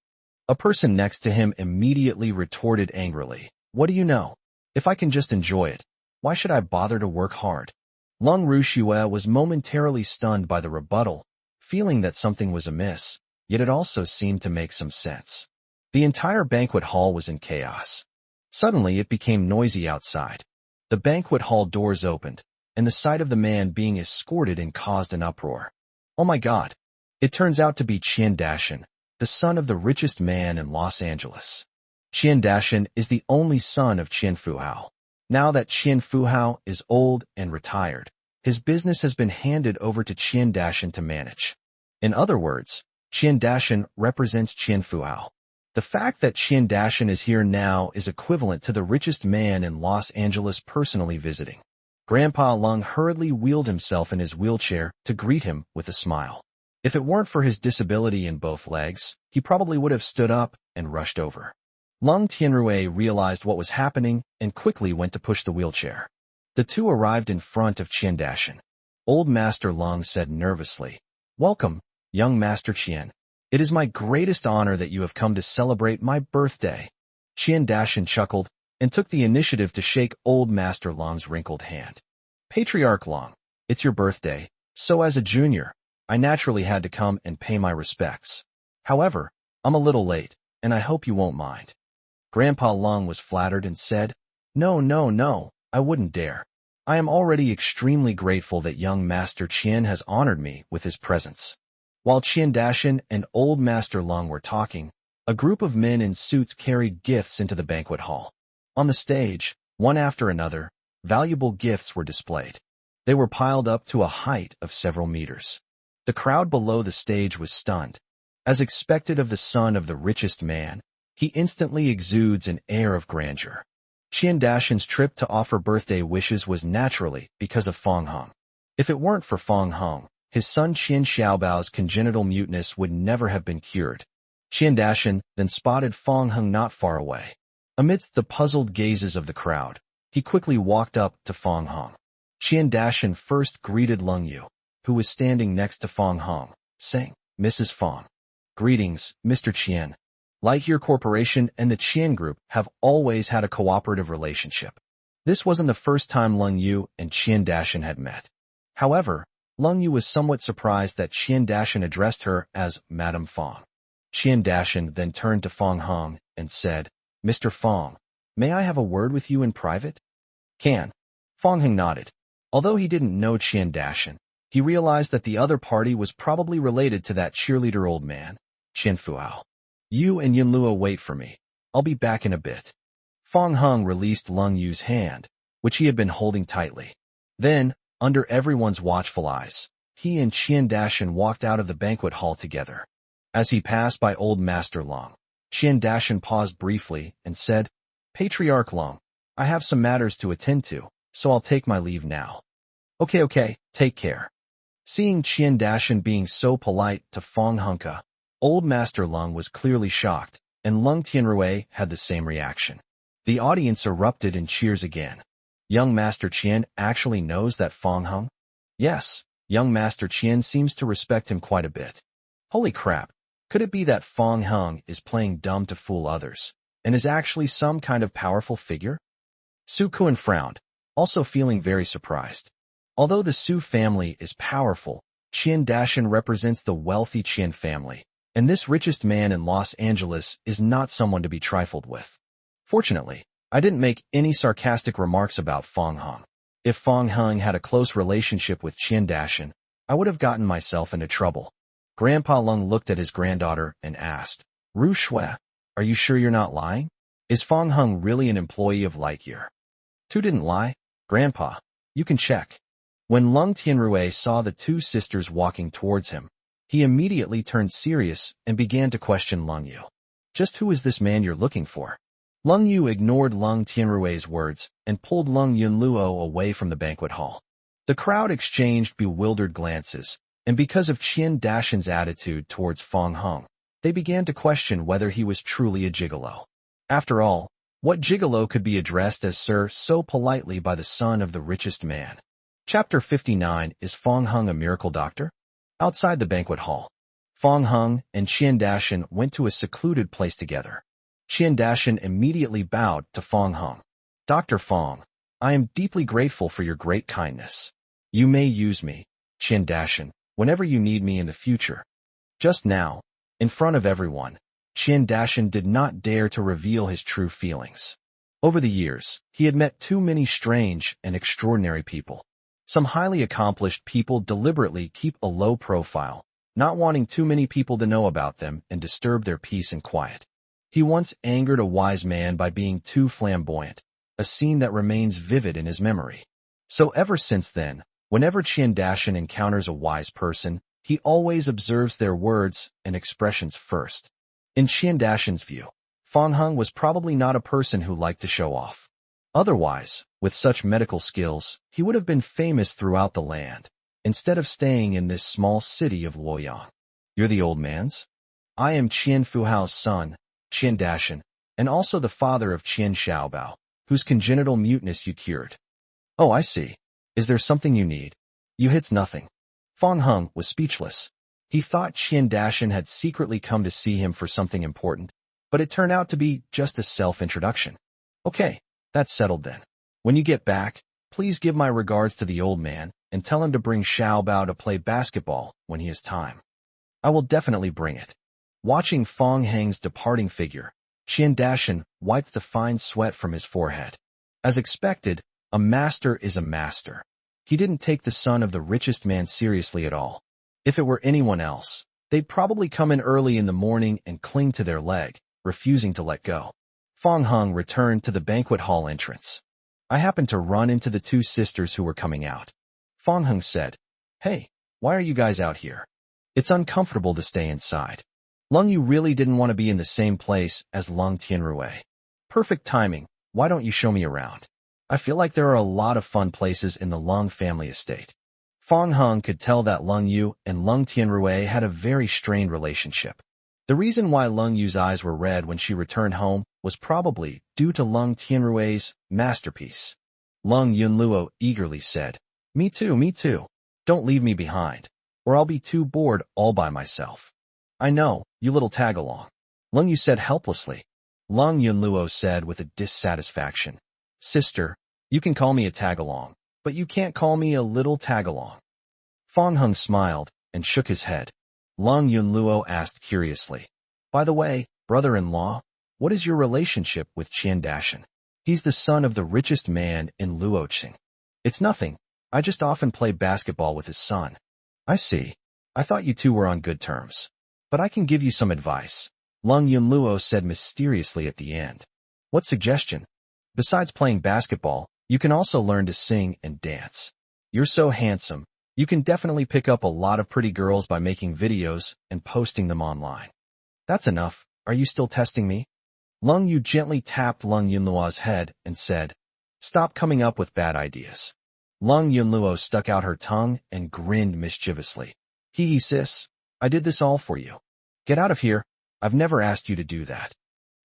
Speaker 1: A person next to him immediately retorted angrily. What do you know? If I can just enjoy it, why should I bother to work hard? Lung Rushua was momentarily stunned by the rebuttal, feeling that something was amiss, yet it also seemed to make some sense. The entire banquet hall was in chaos. Suddenly it became noisy outside. The banquet hall doors opened, and the sight of the man being escorted in caused an uproar. Oh my God! It turns out to be Qian Dashan, the son of the richest man in Los Angeles. Qian Dashan is the only son of Qian Fuhao. Now that Qian Fuhao is old and retired, his business has been handed over to Qian Dashan to manage. In other words, Qian Dashan represents Qian Fuhao. The fact that Qian Dashan is here now is equivalent to the richest man in Los Angeles personally visiting. Grandpa Lung hurriedly wheeled himself in his wheelchair to greet him with a smile. If it weren't for his disability in both legs, he probably would have stood up and rushed over. Lung Tianrui realized what was happening and quickly went to push the wheelchair. The two arrived in front of Qian Dashan. Old Master Lung said nervously, Welcome, young Master Qian. It is my greatest honor that you have come to celebrate my birthday. Qian Dashan chuckled and took the initiative to shake Old Master Lung's wrinkled hand. Patriarch Lung, it's your birthday, so as a junior, I naturally had to come and pay my respects. However, I'm a little late, and I hope you won't mind. Grandpa Lung was flattered and said, No, I wouldn't dare. I am already extremely grateful that young Master Qian has honored me with his presence. While Qian Dashan and Old Master Lung were talking, a group of men in suits carried gifts into the banquet hall. On the stage, one after another, valuable gifts were displayed. They were piled up to a height of several meters. The crowd below the stage was stunned. As expected of the son of the richest man, he instantly exudes an air of grandeur. Qian Dashan's trip to offer birthday wishes was naturally because of Fong Hung. If it weren't for Fong Hung, his son Qian Xiaobao's congenital muteness would never have been cured. Qian Dashan then spotted Fong Hung not far away. Amidst the puzzled gazes of the crowd, he quickly walked up to Fong Hung. Qian Dashan first greeted Lung Yu, who was standing next to Fong Hung, saying, Mrs. Fong. Greetings, Mr. Qian. Lightyear Corporation and the Qian Group have always had a cooperative relationship. This wasn't the first time Lung Yu and Qian Dashan had met. However, Lung Yu was somewhat surprised that Qian Dashan addressed her as Madame Fong. Qian Dashan then turned to Fong Hung and said, Mr. Fong, may I have a word with you in private? Can. Fong Hung nodded. Although he didn't know Qian Dashan, he realized that the other party was probably related to that cheerleader old man, Qian Fuao. You and Yunlua wait for me. I'll be back in a bit. Fong Hung released Lung Yu's hand, which he had been holding tightly. Then, under everyone's watchful eyes, he and Qian Dashan walked out of the banquet hall together. As he passed by Old Master Lung, Qian Dashan paused briefly and said, Patriarch Lung, I have some matters to attend to, so I'll take my leave now. Okay, take care. Seeing Qian Dashan being so polite to Fong Hungka, Old Master Lung was clearly shocked, and Lung Tianrui had the same reaction. The audience erupted in cheers again. Young Master Qian actually knows that Fong Hung? Yes, young Master Qian seems to respect him quite a bit. Holy crap, could it be that Fong Hung is playing dumb to fool others? and is actually some kind of powerful figure? Su Kuan frowned, also feeling very surprised. Although the Su family is powerful, Qian Dashan represents the wealthy Qian family, and this richest man in Los Angeles is not someone to be trifled with. Fortunately, I didn't make any sarcastic remarks about Fong Hung. If Fong Hung had a close relationship with Qian Dashan, I would have gotten myself into trouble. Grandpa Lung looked at his granddaughter and asked, Ru Shui, are you sure you're not lying? Is Fong Hung really an employee of Lightyear? Tu didn't lie, Grandpa. You can check. When Lung Tianrui saw the two sisters walking towards him, he immediately turned serious and began to question Lung Yu. Just who is this man you're looking for? Lung Yu ignored Lung Tianrui's words and pulled Lung Yunluo away from the banquet hall. The crowd exchanged bewildered glances, and because of Qian Dashan's attitude towards Fong Hung, they began to question whether he was truly a gigolo. After all, what gigolo could be addressed as sir so politely by the son of the richest man? Chapter 59. Is Fong Hung a miracle doctor? Outside the banquet hall, Fong Hung and Qian Dashan went to a secluded place together. Qian Dashan immediately bowed to Fong Hung. Dr. Fong, I am deeply grateful for your great kindness. You may use me, Qian Dashan, whenever you need me in the future. Just now, in front of everyone, Qian Dashan did not dare to reveal his true feelings. Over the years, he had met too many strange and extraordinary people. Some highly accomplished people deliberately keep a low profile, not wanting too many people to know about them and disturb their peace and quiet. He once angered a wise man by being too flamboyant, a scene that remains vivid in his memory. So ever since then, whenever Qian Dashan encounters a wise person, he always observes their words and expressions first. In Qian Dashan's view, Fong Hung was probably not a person who liked to show off. Otherwise, with such medical skills, he would have been famous throughout the land, instead of staying in this small city of Luoyang. You're the old man's? I am Qian Fuhao's son, Qian Dashan, and also the father of Qian Xiaobao, whose congenital muteness you cured. Oh, I see. Is there something you need? You hits nothing. Fong Hung was speechless. He thought Qian Dashan had secretly come to see him for something important, but it turned out to be just a self-introduction. Okay, that's settled then. When you get back, please give my regards to the old man and tell him to bring Xiaobao to play basketball when he has time. I will definitely bring it. Watching Fong Hung's departing figure, Qian Dashan wiped the fine sweat from his forehead. As expected, a master is a master. He didn't take the son of the richest man seriously at all. If it were anyone else, they'd probably come in early in the morning and cling to their leg, refusing to let go. Fong Hung returned to the banquet hall entrance. I happened to run into the two sisters who were coming out. Fong Hung said, Hey, why are you guys out here? It's uncomfortable to stay inside. Lung Yu really didn't want to be in the same place as Lung Tianrui. Perfect timing, why don't you show me around? I feel like there are a lot of fun places in the Lung family estate. Fong Hung could tell that Lung Yu and Lung Tianrui had a very strained relationship. The reason why Lung Yu's eyes were red when she returned home was probably due to Lung Tianrui's masterpiece. Lung Yunluo eagerly said, Me too. Don't leave me behind, or I'll be too bored all by myself. I know, you little tag-along. Lung Yu said helplessly. Lung Yunluo said with a dissatisfaction, Sister, you can call me a tag-along, but you can't call me a little tag-along. Fong Hung smiled and shook his head. Lung Yunluo asked curiously, By the way, brother-in-law, what is your relationship with Qian Dashan? He's the son of the richest man in Luoqing. It's nothing. I just often play basketball with his son. I see. I thought you two were on good terms. But I can give you some advice, Lung Yunluo said mysteriously at the end. What suggestion? Besides playing basketball, you can also learn to sing and dance. You're so handsome, you can definitely pick up a lot of pretty girls by making videos and posting them online. That's enough. Are you still testing me? Lung Yu gently tapped Lung Yunluo's head and said, Stop coming up with bad ideas. Lung Yunluo stuck out her tongue and grinned mischievously. Hee sis, I did this all for you. Get out of here. I've never asked you to do that.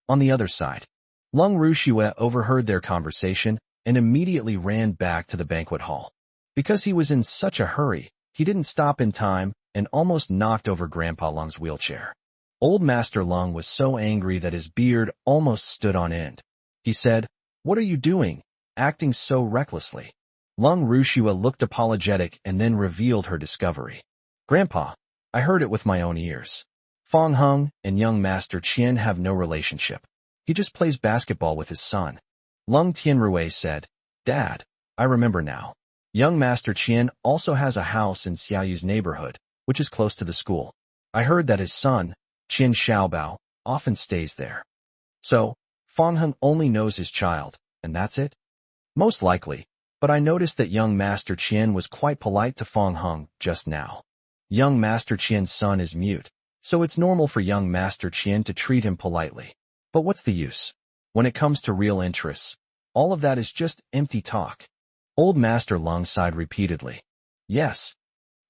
Speaker 1: On the other side, Lung Rushue overheard their conversation and immediately ran back to the banquet hall. Because he was in such a hurry, he didn't stop in time and almost knocked over Grandpa Lung's wheelchair. Old Master Lung was so angry that his beard almost stood on end. He said, "What are you doing, acting so recklessly?" Lung Rushua looked apologetic and then revealed her discovery. "Grandpa, I heard it with my own ears. Fong Hung and young Master Qian have no relationship. He just plays basketball with his son." Lung Tianrui said, "Dad, I remember now. Young Master Qian also has a house in Xiaoyu's neighborhood, which is close to the school. I heard that his son, Qin Xiaobao, often stays there. So, Fong Hung only knows his child, and that's it?" "Most likely, but I noticed that young Master Qian was quite polite to Fong Hung just now. Young Master Qian's son is mute, so it's normal for young Master Qian to treat him politely. But what's the use? When it comes to real interests, all of that is just empty talk." Old Master Lung sighed repeatedly. Yes.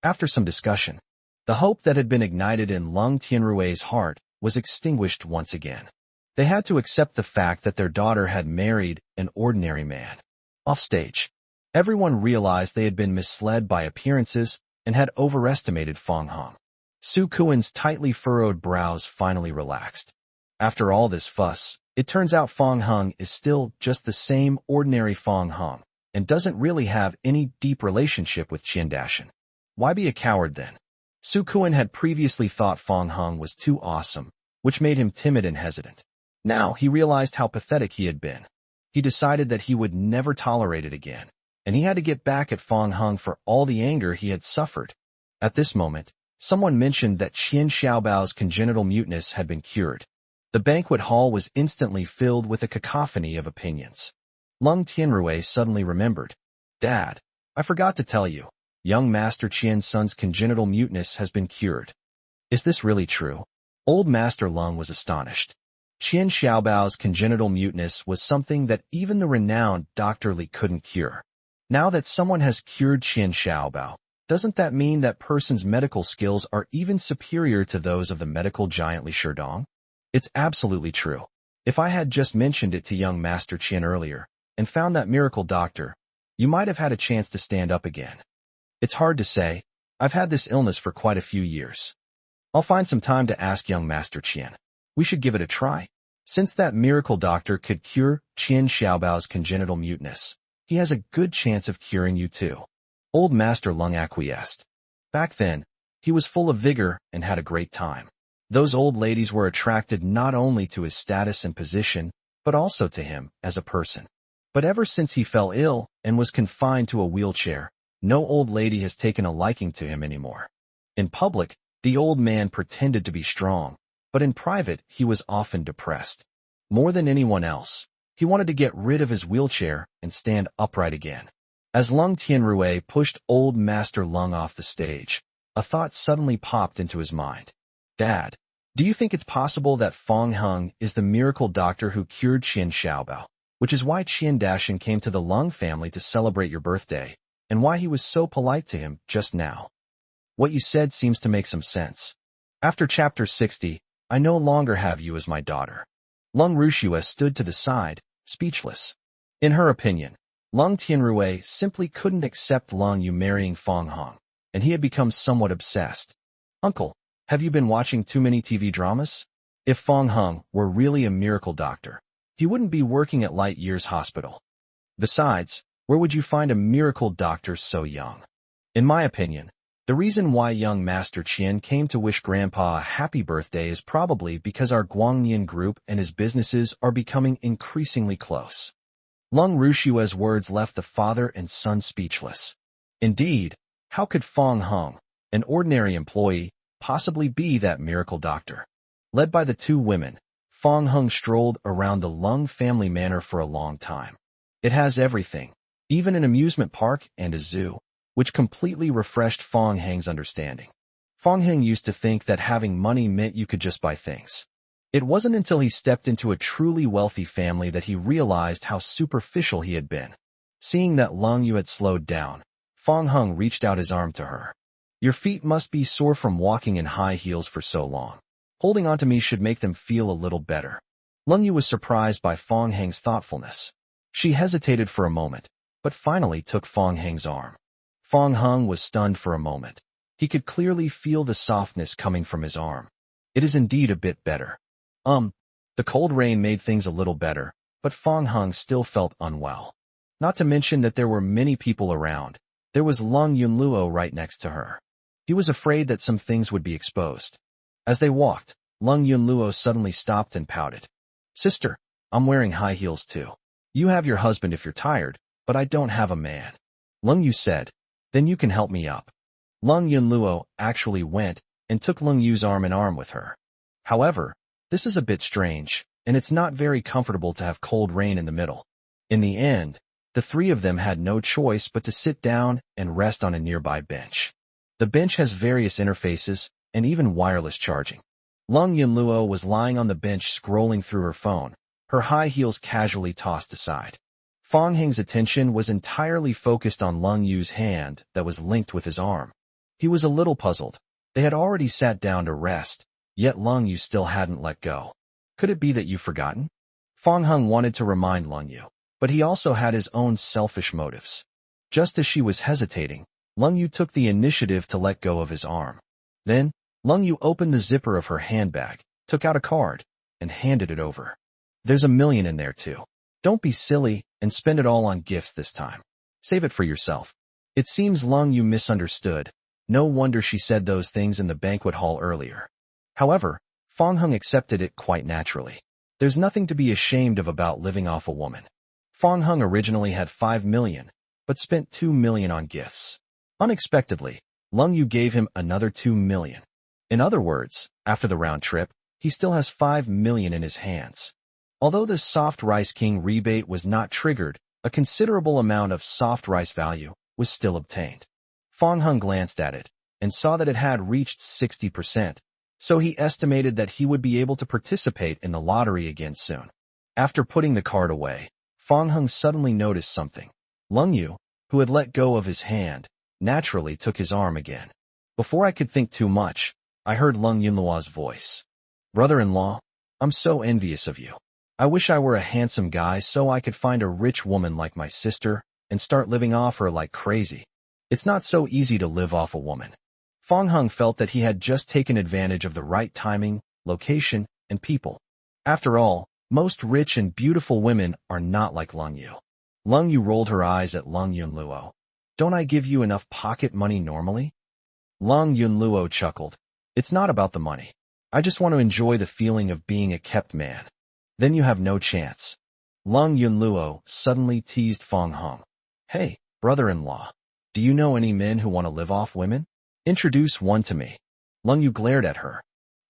Speaker 1: After some discussion, the hope that had been ignited in Lung Tianrui's heart was extinguished once again. They had to accept the fact that their daughter had married an ordinary man. Offstage, everyone realized they had been misled by appearances and had overestimated Fong Hung. Su Kuan's tightly furrowed brows finally relaxed. After all this fuss, it turns out Fong Hung is still just the same ordinary Fong Hung and doesn't really have any deep relationship with Qian Dashan. Why be a coward then? Su Kuan had previously thought Fong Hung was too awesome, which made him timid and hesitant. Now he realized how pathetic he had been. He decided that he would never tolerate it again, and he had to get back at Fong Hung for all the anger he had suffered. At this moment, someone mentioned that Qian Xiaobao's congenital muteness had been cured. The banquet hall was instantly filled with a cacophony of opinions. Lung Tianrui suddenly remembered. "Dad, I forgot to tell you. Young Master Qian's son's congenital muteness has been cured." "Is this really true?" Old Master Lung was astonished. Qian Xiaobao's congenital muteness was something that even the renowned Dr. Li couldn't cure. Now that someone has cured Qian Xiaobao, doesn't that mean that person's medical skills are even superior to those of the medical giant Li Sherdong? It's absolutely true. If I had just mentioned it to young Master Qian earlier and found that miracle doctor, you might have had a chance to stand up again. It's hard to say. I've had this illness for quite a few years. I'll find some time to ask young Master Qian. We should give it a try. Since that miracle doctor could cure Qian Xiaobao's congenital muteness, he has a good chance of curing you too. Old Master Lung acquiesced. Back then, he was full of vigor and had a great time. Those old ladies were attracted not only to his status and position, but also to him as a person. But ever since he fell ill and was confined to a wheelchair, no old lady has taken a liking to him anymore. In public, the old man pretended to be strong, but in private he was often depressed. More than anyone else, he wanted to get rid of his wheelchair and stand upright again. As Lung Tianrui pushed old Master Lung off the stage, a thought suddenly popped into his mind. "Dad, do you think it's possible that Fong Hung is the miracle doctor who cured Qian Xiaobao, which is why Qian Dashan came to the Lung family to celebrate your birthday, and why he was so polite to him just now? What you said seems to make some sense. After chapter 60, I no longer have you as my daughter." Lung Rushua stood to the side, speechless. In her opinion, Lung Tianrui simply couldn't accept Lung Yu marrying Fong Hung, and he had become somewhat obsessed. "Uncle, have you been watching too many TV dramas? If Fong Hung were really a miracle doctor, he wouldn't be working at Light Years Hospital. Besides, where would you find a miracle doctor so young? In my opinion, the reason why young Master Qian came to wish Grandpa a happy birthday is probably because our Guangnian group and his businesses are becoming increasingly close." Lung Rushua's words left the father and son speechless. Indeed, how could Fong Hung, an ordinary employee, possibly be that miracle doctor? Led by the two women, Fong Hung strolled around the Lung family manor for a long time. It has everything, even an amusement park and a zoo, which completely refreshed Fong Hung's understanding. Fong Hung used to think that having money meant you could just buy things. It wasn't until he stepped into a truly wealthy family that he realized how superficial he had been. Seeing that Lung Yu had slowed down, Fong Hung reached out his arm to her. "Your feet must be sore from walking in high heels for so long. Holding onto me should make them feel a little better." Lung Yu was surprised by Fong Hung's thoughtfulness. She hesitated for a moment, but finally took Fong Hung's arm. Fong Hung was stunned for a moment. He could clearly feel the softness coming from his arm. It is indeed a bit better. The cold rain made things a little better, but Fong Hung still felt unwell. Not to mention that there were many people around. There was Lung Yunluo right next to her. He was afraid that some things would be exposed. As they walked, Lung Yunluo suddenly stopped and pouted. Sister, I'm wearing high heels too. You have your husband if you're tired, but I don't have a man. Lung Yu said, then you can help me up. Lung Yunluo actually went and took Lung Yu's arm in arm with her. However, this is a bit strange, and it's not very comfortable to have cold rain in the middle. In the end, the three of them had no choice but to sit down and rest on a nearby bench. The bench has various interfaces and even wireless charging. Lung Yunluo was lying on the bench scrolling through her phone, her high heels casually tossed aside. Fong Hing's attention was entirely focused on Lung Yu's hand that was linked with his arm. He was a little puzzled. They had already sat down to rest, yet Lung Yu still hadn't let go. Could it be that you've forgotten? Fong Hung wanted to remind Lung Yu, but he also had his own selfish motives. Just as she was hesitating, Lung Yu took the initiative to let go of his arm. Then, Lung Yu opened the zipper of her handbag, took out a card, and handed it over. There's $1 million in there too. Don't be silly and spend it all on gifts this time. Save it for yourself. It seems Lung Yu misunderstood. No wonder she said those things in the banquet hall earlier. However, Fong Hung accepted it quite naturally. There's nothing to be ashamed of about living off a woman. Fong Hung originally had $5 million, but spent $2 million on gifts. Unexpectedly, Lung Yu gave him another $2 million. In other words, after the round trip, he still has $5 million in his hands. Although the Soft Rice King rebate was not triggered, a considerable amount of soft rice value was still obtained. Fong Hung glanced at it and saw that it had reached 60%, so he estimated that he would be able to participate in the lottery again soon. After putting the card away, Fong Hung suddenly noticed something. Lung Yu, who had let go of his hand, naturally took his arm again. Before I could think too much, I heard Lung Yunluo's voice. Brother-in-law, I'm so envious of you. I wish I were a handsome guy so I could find a rich woman like my sister and start living off her like crazy. It's not so easy to live off a woman. Fong Hung felt that he had just taken advantage of the right timing, location, and people. After all, most rich and beautiful women are not like Lung Yu. Lung Yu rolled her eyes at Lung Yunluo. Don't I give you enough pocket money normally? Lung Yunluo chuckled. It's not about the money. I just want to enjoy the feeling of being a kept man. Then you have no chance. Lung Yunluo suddenly teased Fong Hung. Hey, brother-in-law, do you know any men who want to live off women? Introduce one to me. Lung Yu glared at her.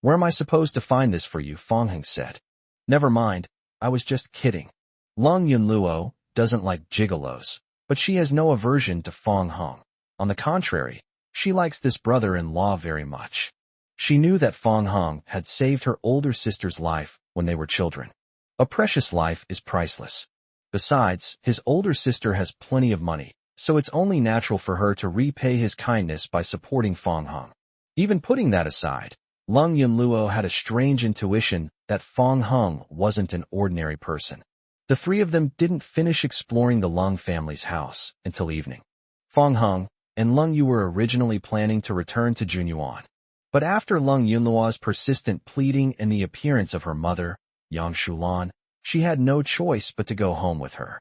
Speaker 1: Where am I supposed to find this for you? Fong Hung said. Never mind, I was just kidding. Lung Yunluo doesn't like gigolos, but she has no aversion to Fong Hung. On the contrary, she likes this brother-in-law very much. She knew that Fong Hung had saved her older sister's life when they were children. A precious life is priceless. Besides, his older sister has plenty of money, so it's only natural for her to repay his kindness by supporting Fong Hung. Even putting that aside, Lung Yunluo had a strange intuition that Fong Hung wasn't an ordinary person. The three of them didn't finish exploring the Lung family's house until evening. Fong Hung and Lung Yu were originally planning to return to Junyuan. But after Lung Yunluo's persistent pleading and the appearance of her mother, Yang Shulan, she had no choice but to go home with her.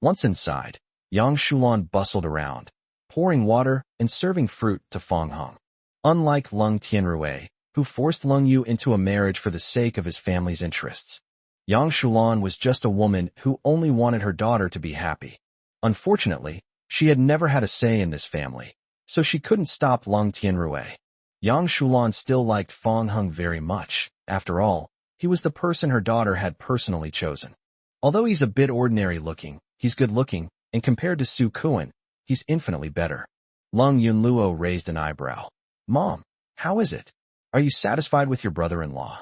Speaker 1: Once inside, Yang Shulan bustled around, pouring water and serving fruit to Fong Hung. Unlike Lung Tianrui, who forced Lung Yu into a marriage for the sake of his family's interests, Yang Shulan was just a woman who only wanted her daughter to be happy. Unfortunately, she had never had a say in this family, so she couldn't stop Lung Tianrui. Yang Shulan still liked Fong Hung very much. After all, he was the person her daughter had personally chosen. Although he's a bit ordinary-looking, he's good-looking, and compared to Su Kuan, he's infinitely better. Lung Yunluo raised an eyebrow. Mom, how is it? Are you satisfied with your brother-in-law?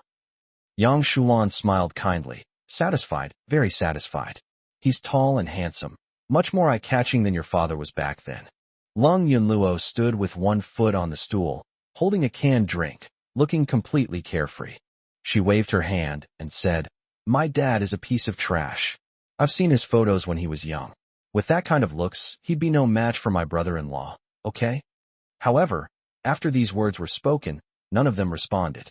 Speaker 1: Yang Shulan smiled kindly. Satisfied, very satisfied. He's tall and handsome, much more eye-catching than your father was back then. Lung Yunluo stood with one foot on the stool, holding a canned drink, looking completely carefree. She waved her hand and said, My dad is a piece of trash. I've seen his photos when he was young. With that kind of looks, he'd be no match for my brother-in-law, okay? However, after these words were spoken, none of them responded.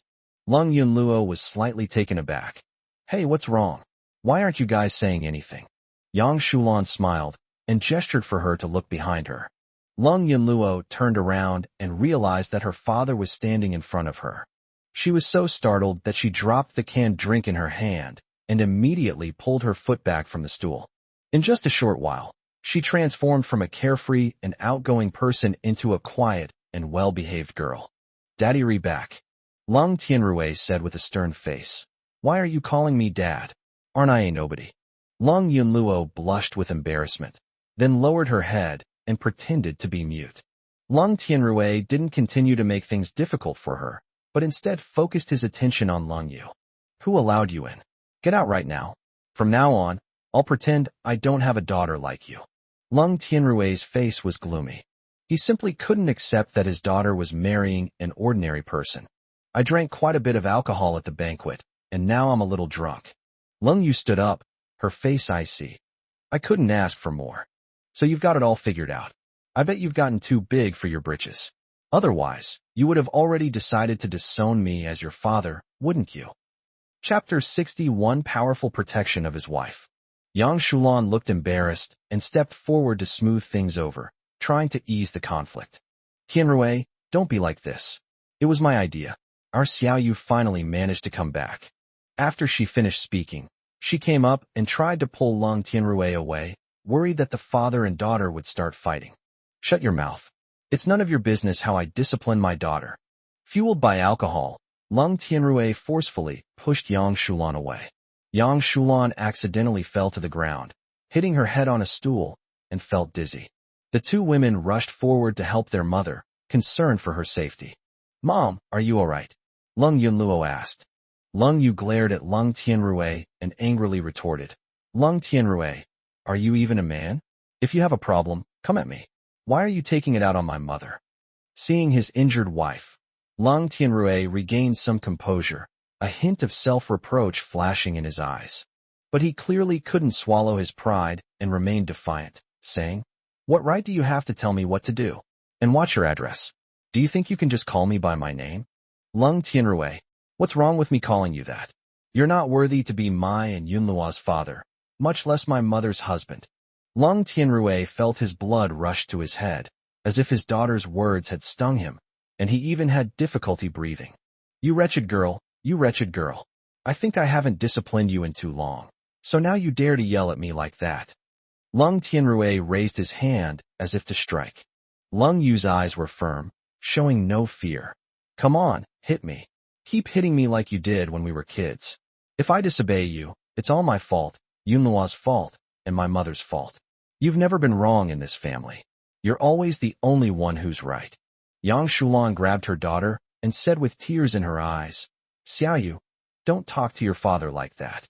Speaker 1: Lung Yunluo was slightly taken aback. Hey, what's wrong? Why aren't you guys saying anything? Yang Shulan smiled and gestured for her to look behind her. Lung Yunluo turned around and realized that her father was standing in front of her. She was so startled that she dropped the canned drink in her hand and immediately pulled her foot back from the stool. In just a short while, she transformed from a carefree and outgoing person into a quiet and well-behaved girl. Daddy back. Lung Tianrui said with a stern face. Why are you calling me dad? Aren't I a nobody? Lung Yunluo blushed with embarrassment, then lowered her head and pretended to be mute. Lung Tianrui didn't continue to make things difficult for her, but instead focused his attention on Lung Yu. Who allowed you in? Get out right now. From now on, I'll pretend I don't have a daughter like you. Lung Tianrui's face was gloomy. He simply couldn't accept that his daughter was marrying an ordinary person. I drank quite a bit of alcohol at the banquet, and now I'm a little drunk. Lung Yu stood up, her face icy. I couldn't ask for more. So you've got it all figured out. I bet you've gotten too big for your britches. Otherwise, you would have already decided to disown me as your father, wouldn't you? Chapter 61 Powerful Protection of His Wife. Yang Shulan looked embarrassed and stepped forward to smooth things over, trying to ease the conflict. Tianrui, don't be like this. It was my idea. Our Xiaoyu finally managed to come back. After she finished speaking, she came up and tried to pull Lung Tianrui away, worried that the father and daughter would start fighting. Shut your mouth. It's none of your business how I discipline my daughter. Fueled by alcohol, Lung Tianrui forcefully pushed Yang Shulan away. Yang Shulan accidentally fell to the ground, hitting her head on a stool, and felt dizzy. The two women rushed forward to help their mother, concerned for her safety. Mom, are you all right? Lung Yunluo asked. Lung Yu glared at Lung Tianrui and angrily retorted. Lung Tianrui, are you even a man? If you have a problem, come at me. Why are you taking it out on my mother? Seeing his injured wife, Lung Tianrui regained some composure, a hint of self-reproach flashing in his eyes. But he clearly couldn't swallow his pride and remained defiant, saying, What right do you have to tell me what to do? And what's your address? Do you think you can just call me by my name? Lung Tianrui, what's wrong with me calling you that? You're not worthy to be my and Yunluo's father, much less my mother's husband. Lung Tianrui felt his blood rush to his head, as if his daughter's words had stung him, and he even had difficulty breathing. You wretched girl, you wretched girl. I think I haven't disciplined you in too long, so now you dare to yell at me like that. Lung Tianrui raised his hand as if to strike. Lung Yu's eyes were firm, showing no fear. Come on, hit me. Keep hitting me like you did when we were kids. If I disobey you, it's all my fault, Yunluo's fault, and my mother's fault. You've never been wrong in this family. You're always the only one who's right. Yang Shulan grabbed her daughter and said with tears in her eyes, Xiaoyu, don't talk to your father like that.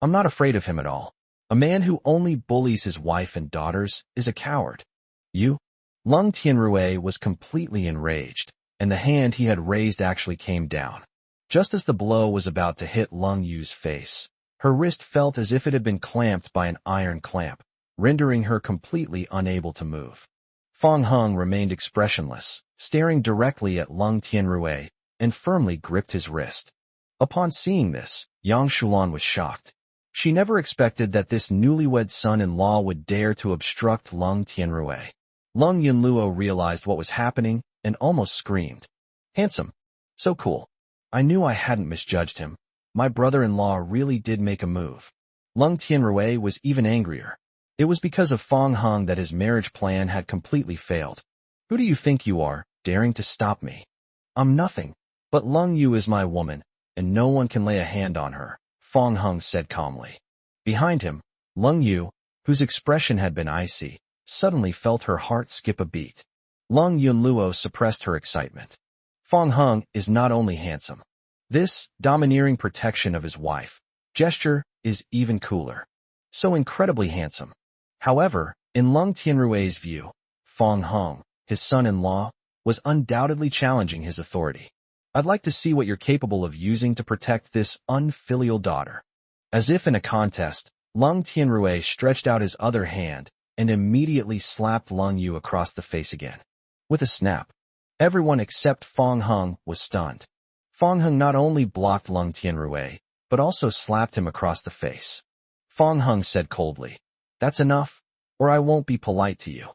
Speaker 1: I'm not afraid of him at all. A man who only bullies his wife and daughters is a coward. You? Lung Tianrui was completely enraged, and the hand he had raised actually came down. Just as the blow was about to hit Lung Yu's face, her wrist felt as if it had been clamped by an iron clamp, rendering her completely unable to move. Fong Hung remained expressionless, staring directly at Lung Tianrui, and firmly gripped his wrist. Upon seeing this, Yang Shulan was shocked. She never expected that this newlywed son-in-law would dare to obstruct Lung Tianrui. Lung Yunluo realized what was happening and almost screamed. Handsome. So cool. I knew I hadn't misjudged him. My brother-in-law really did make a move. Lung Tianrui was even angrier. It was because of Fong Hung that his marriage plan had completely failed. Who do you think you are, daring to stop me? I'm nothing. But Lung Yu is my woman, and no one can lay a hand on her, Fong Hung said calmly. Behind him, Lung Yu, whose expression had been icy, suddenly felt her heart skip a beat. Lung Yunluo suppressed her excitement. Fong Hung is not only handsome. This domineering protection of his wife gesture is even cooler. So incredibly handsome. However, in Lung Tianrui's view, Fong Hung, his son-in-law, was undoubtedly challenging his authority. I'd like to see what you're capable of using to protect this unfilial daughter. As if in a contest, Lung Tianrui stretched out his other hand and immediately slapped Lung Yu across the face again. With a snap, everyone except Fong Hung was stunned. Fong Hung not only blocked Lung Tianrui, but also slapped him across the face. Fong Hung said coldly, "That's enough, or I won't be polite to you."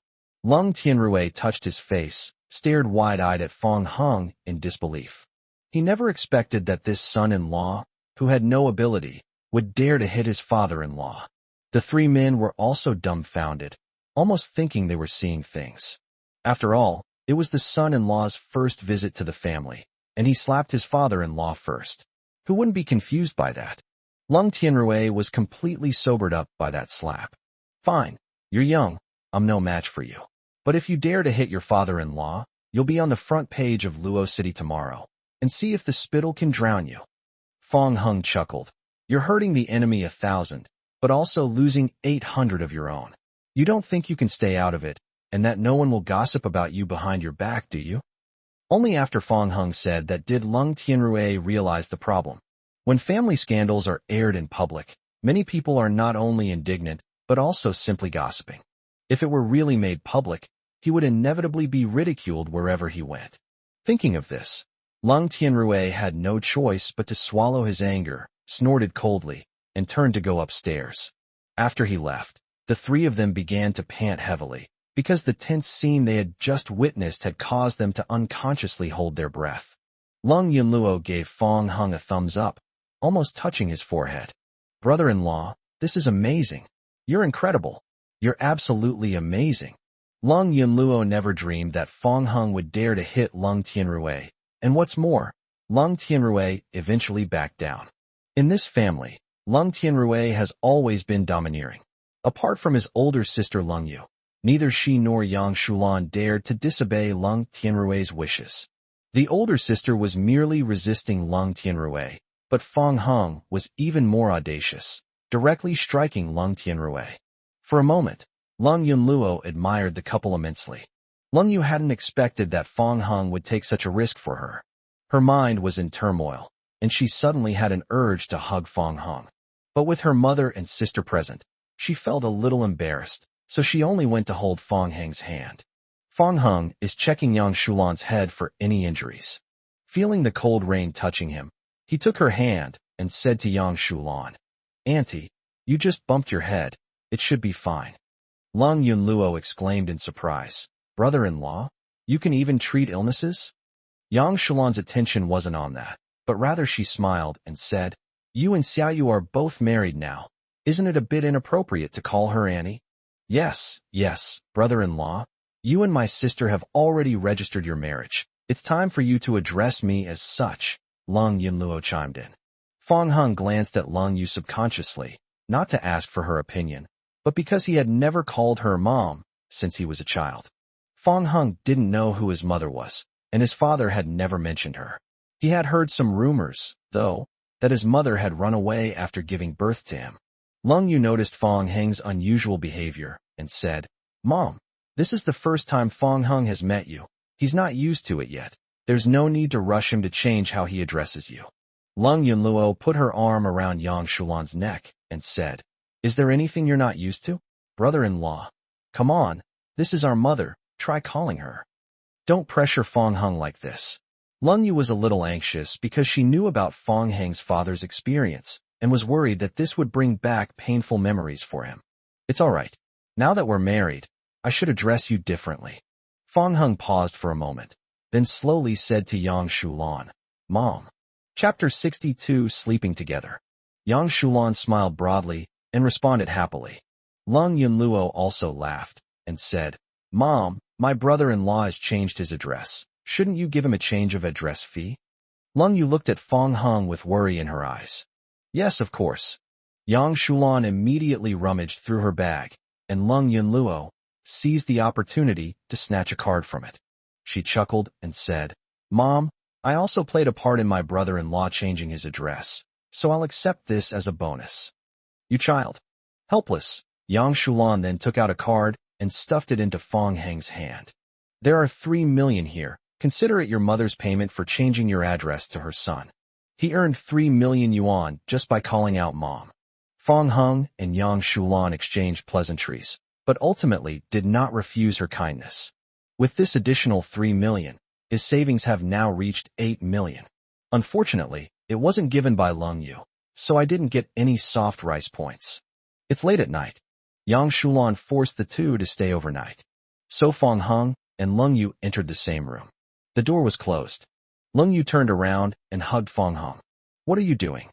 Speaker 1: Lung Tianrui touched his face, stared wide-eyed at Fong Hung in disbelief. He never expected that this son-in-law, who had no ability, would dare to hit his father-in-law. The three men were also dumbfounded, almost thinking they were seeing things. After all, it was the son-in-law's first visit to the family, and he slapped his father-in-law first. Who wouldn't be confused by that? Lung Tianrui was completely sobered up by that slap. "Fine, you're young, I'm no match for you. But if you dare to hit your father-in-law, you'll be on the front page of Luo City tomorrow, and see if the spittle can drown you." Fong Hung chuckled. "You're hurting the enemy 1,000, but also losing 800 of your own. You don't think you can stay out of it, and that no one will gossip about you behind your back, do you?" Only after Fong Hung said that did Lung Tianrui realize the problem. When family scandals are aired in public, many people are not only indignant, but also simply gossiping. If it were really made public, he would inevitably be ridiculed wherever he went. Thinking of this, Lung Tianrui had no choice but to swallow his anger, snorted coldly, and turned to go upstairs. After he left, the three of them began to pant heavily, because the tense scene they had just witnessed had caused them to unconsciously hold their breath. Lung Yunluo gave Fong Hung a thumbs up, almost touching his forehead. "Brother-in-law, this is amazing. You're incredible. You're absolutely amazing." Lung Yunluo never dreamed that Fong Hung would dare to hit Lung Tianrui, and what's more, Lung Tianrui eventually backed down. In this family, Lung Tianrui has always been domineering. Apart from his older sister Lung Yu, neither she nor Yang Shulan dared to disobey Lung Tianrui's wishes. The older sister was merely resisting Lung Tianrui, but Fong Hung was even more audacious, directly striking Lung Tianrui. For a moment, Lung Yunluo admired the couple immensely. Lung Yu hadn't expected that Fong Hung would take such a risk for her. Her mind was in turmoil, and she suddenly had an urge to hug Fong Hung. But with her mother and sister present, she felt a little embarrassed, so she only went to hold Fong Hung's hand. Fong Hung is checking Yang Shulan's head for any injuries. Feeling the cold rain touching him, he took her hand and said to Yang Shulan, "Auntie, you just bumped your head. It should be fine." Lung Yunluo exclaimed in surprise, "Brother-in-law, you can even treat illnesses?" Yang Shulan's attention wasn't on that, but rather she smiled and said, "You and Xiaoyu are both married now. Isn't it a bit inappropriate to call her Annie?" Yes, brother-in-law. You and my sister have already registered your marriage. It's time for you to address me as such," Lung Yunluo chimed in. Fong Hung glanced at Lung Yu subconsciously, not to ask for her opinion, but because he had never called her mom since he was a child. Fong Hung didn't know who his mother was, and his father had never mentioned her. He had heard some rumors, though, that his mother had run away after giving birth to him. Lung Yu noticed Fong Hung's unusual behavior and said, "Mom, this is the first time Fong Hung has met you. He's not used to it yet. There's no need to rush him to change how he addresses you." Lung Yunluo put her arm around Yang Shulan's neck and said, "Is there anything you're not used to? Brother-in-law, come on, this is our mother, try calling her. Don't pressure Fong Hung like this." Lung Yu was a little anxious because she knew about Fong Hung's father's experience and was worried that this would bring back painful memories for him. "It's all right. Now that we're married, I should address you differently." Fong Hung paused for a moment, then slowly said to Yang Shulan, "Mom." Chapter 62, Sleeping Together. Yang Shulan smiled broadly and responded happily. Lung Yunluo also laughed and said, "Mom, my brother-in-law has changed his address. Shouldn't you give him a change of address fee?" Lung Yu looked at Fong Hung with worry in her eyes. "Yes, of course." Yang Shulan immediately rummaged through her bag, and Lung Yunluo seized the opportunity to snatch a card from it. She chuckled and said, "Mom, I also played a part in my brother-in-law changing his address, so I'll accept this as a bonus." "You child." Helpless, Yang Shulan then took out a card and stuffed it into Fong Hung's hand. "There are 3 million here. Consider it your mother's payment for changing your address to her son." He earned 3 million yuan just by calling out Mom. Fong Hung and Yang Shulan exchanged pleasantries, but ultimately did not refuse her kindness. With this additional 3 million, his savings have now reached 8 million. Unfortunately, it wasn't given by Lung Yu, so I didn't get any soft rice points. It's late at night. Yang Shulan forced the two to stay overnight. So Fong Hung and Lung Yu entered the same room. The door was closed. Lung Yu turned around and hugged Fong Hung. What are you doing?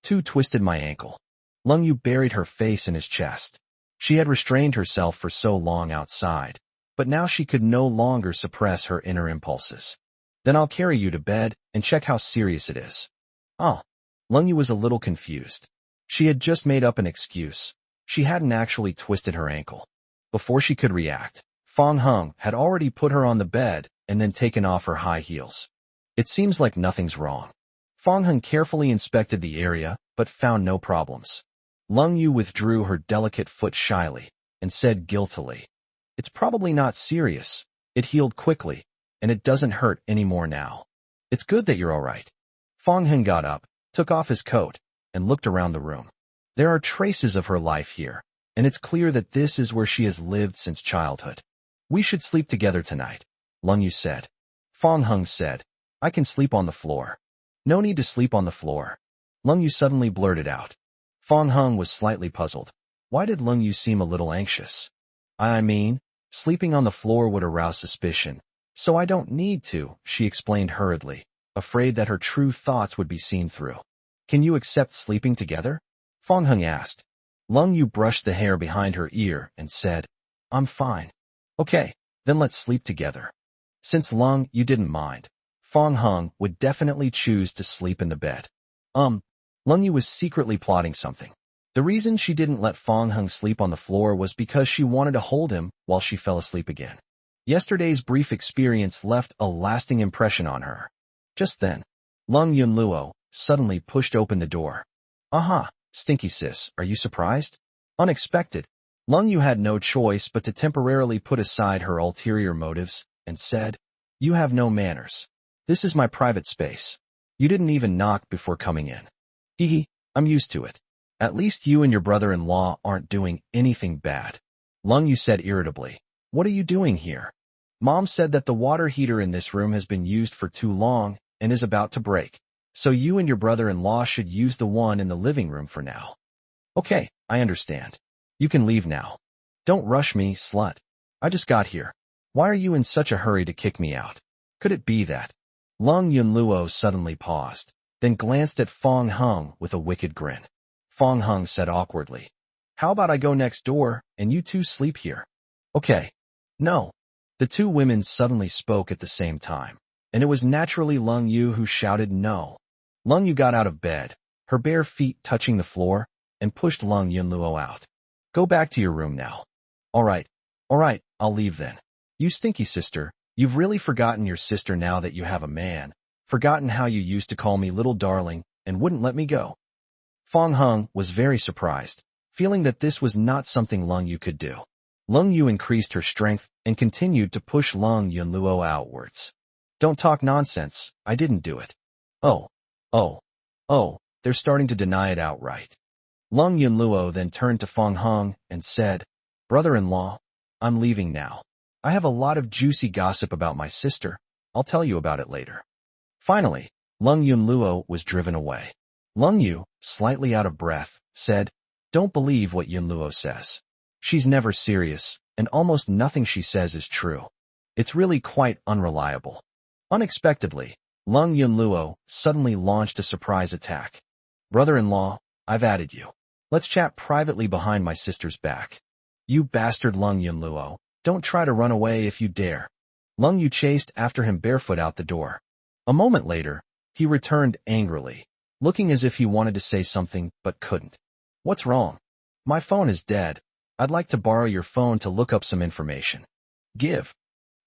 Speaker 1: Tu twisted my ankle. Lung Yu buried her face in his chest. She had restrained herself for so long outside, but now she could no longer suppress her inner impulses. Then I'll carry you to bed and check how serious it is. Oh. Lung Yu was a little confused. She had just made up an excuse. She hadn't actually twisted her ankle. Before she could react, Fong Hung had already put her on the bed and then taken off her high heels. It seems like nothing's wrong. Fong Hung carefully inspected the area, but found no problems. Lung Yu withdrew her delicate foot shyly and said guiltily, "It's probably not serious. It healed quickly, and it doesn't hurt anymore now. It's good that you're all right." Fong Hung got up, took off his coat, and looked around the room. There are traces of her life here, and it's clear that this is where she has lived since childhood. "We should sleep together tonight," Lung Yu said. Fong Hung said, "I can sleep on the floor." "No need to sleep on the floor," Lung Yu suddenly blurted out. Fong Hung was slightly puzzled. Why did Lung Yu seem a little anxious? I mean, sleeping on the floor would arouse suspicion, so I don't need to, she explained hurriedly, afraid that her true thoughts would be seen through. "Can you accept sleeping together?" Fong Hung asked. Lung Yu brushed the hair behind her ear and said, "I'm fine." "Okay, then let's sleep together." Since Lung Yu didn't mind, Fong Hung would definitely choose to sleep in the bed. Lung Yu was secretly plotting something. The reason she didn't let Fong Hung sleep on the floor was because she wanted to hold him while she fell asleep again. Yesterday's brief experience left a lasting impression on her. Just then, Lung Yunluo suddenly pushed open the door. "Aha, stinky sis, are you surprised?" Unexpected, Lung Yu had no choice but to temporarily put aside her ulterior motives and said, "You have no manners. This is my private space. You didn't even knock before coming in." "Hee, I'm used to it. At least you and your brother-in-law aren't doing anything bad," Lung Yu said irritably. "What are you doing here?" "Mom said that the water heater in this room has been used for too long and is about to break, so you and your brother-in-law should use the one in the living room for now." "Okay, I understand. You can leave now." "Don't rush me, slut. I just got here. Why are you in such a hurry to kick me out? Could it be that?" Lung Yunluo suddenly paused, then glanced at Fong Hung with a wicked grin. Fong Hung said awkwardly, "How about I go next door and you two sleep here?" "Okay." "No." The two women suddenly spoke at the same time, and it was naturally Lung Yu who shouted no. Lung Yu got out of bed, her bare feet touching the floor, and pushed Lung Yunluo out. "Go back to your room now." All right, I'll leave then." "You stinky sister, you've really forgotten your sister now that you have a man, forgotten how you used to call me little darling and wouldn't let me go." Fong Hung was very surprised, feeling that this was not something Lung Yu could do. Lung Yu increased her strength and continued to push Lung Yunluo outwards. "Don't talk nonsense, I didn't do it." Oh, they're starting to deny it outright. Lung Yunluo then turned to Fong Hung and said, "Brother-in-law, I'm leaving now. I have a lot of juicy gossip about my sister. I'll tell you about it later." Finally, Lung Yunluo was driven away. Lung Yu, slightly out of breath, said, "Don't believe what Yunluo says. She's never serious, and almost nothing she says is true. It's really quite unreliable." Unexpectedly, Lung Yunluo suddenly launched a surprise attack. "Brother-in-law, I've added you. Let's chat privately behind my sister's back." "You bastard Lung Yunluo, don't try to run away if you dare." Lung Yu chased after him barefoot out the door. A moment later, he returned angrily, looking as if he wanted to say something but couldn't. "What's wrong?" "My phone is dead. I'd like to borrow your phone to look up some information." "Give."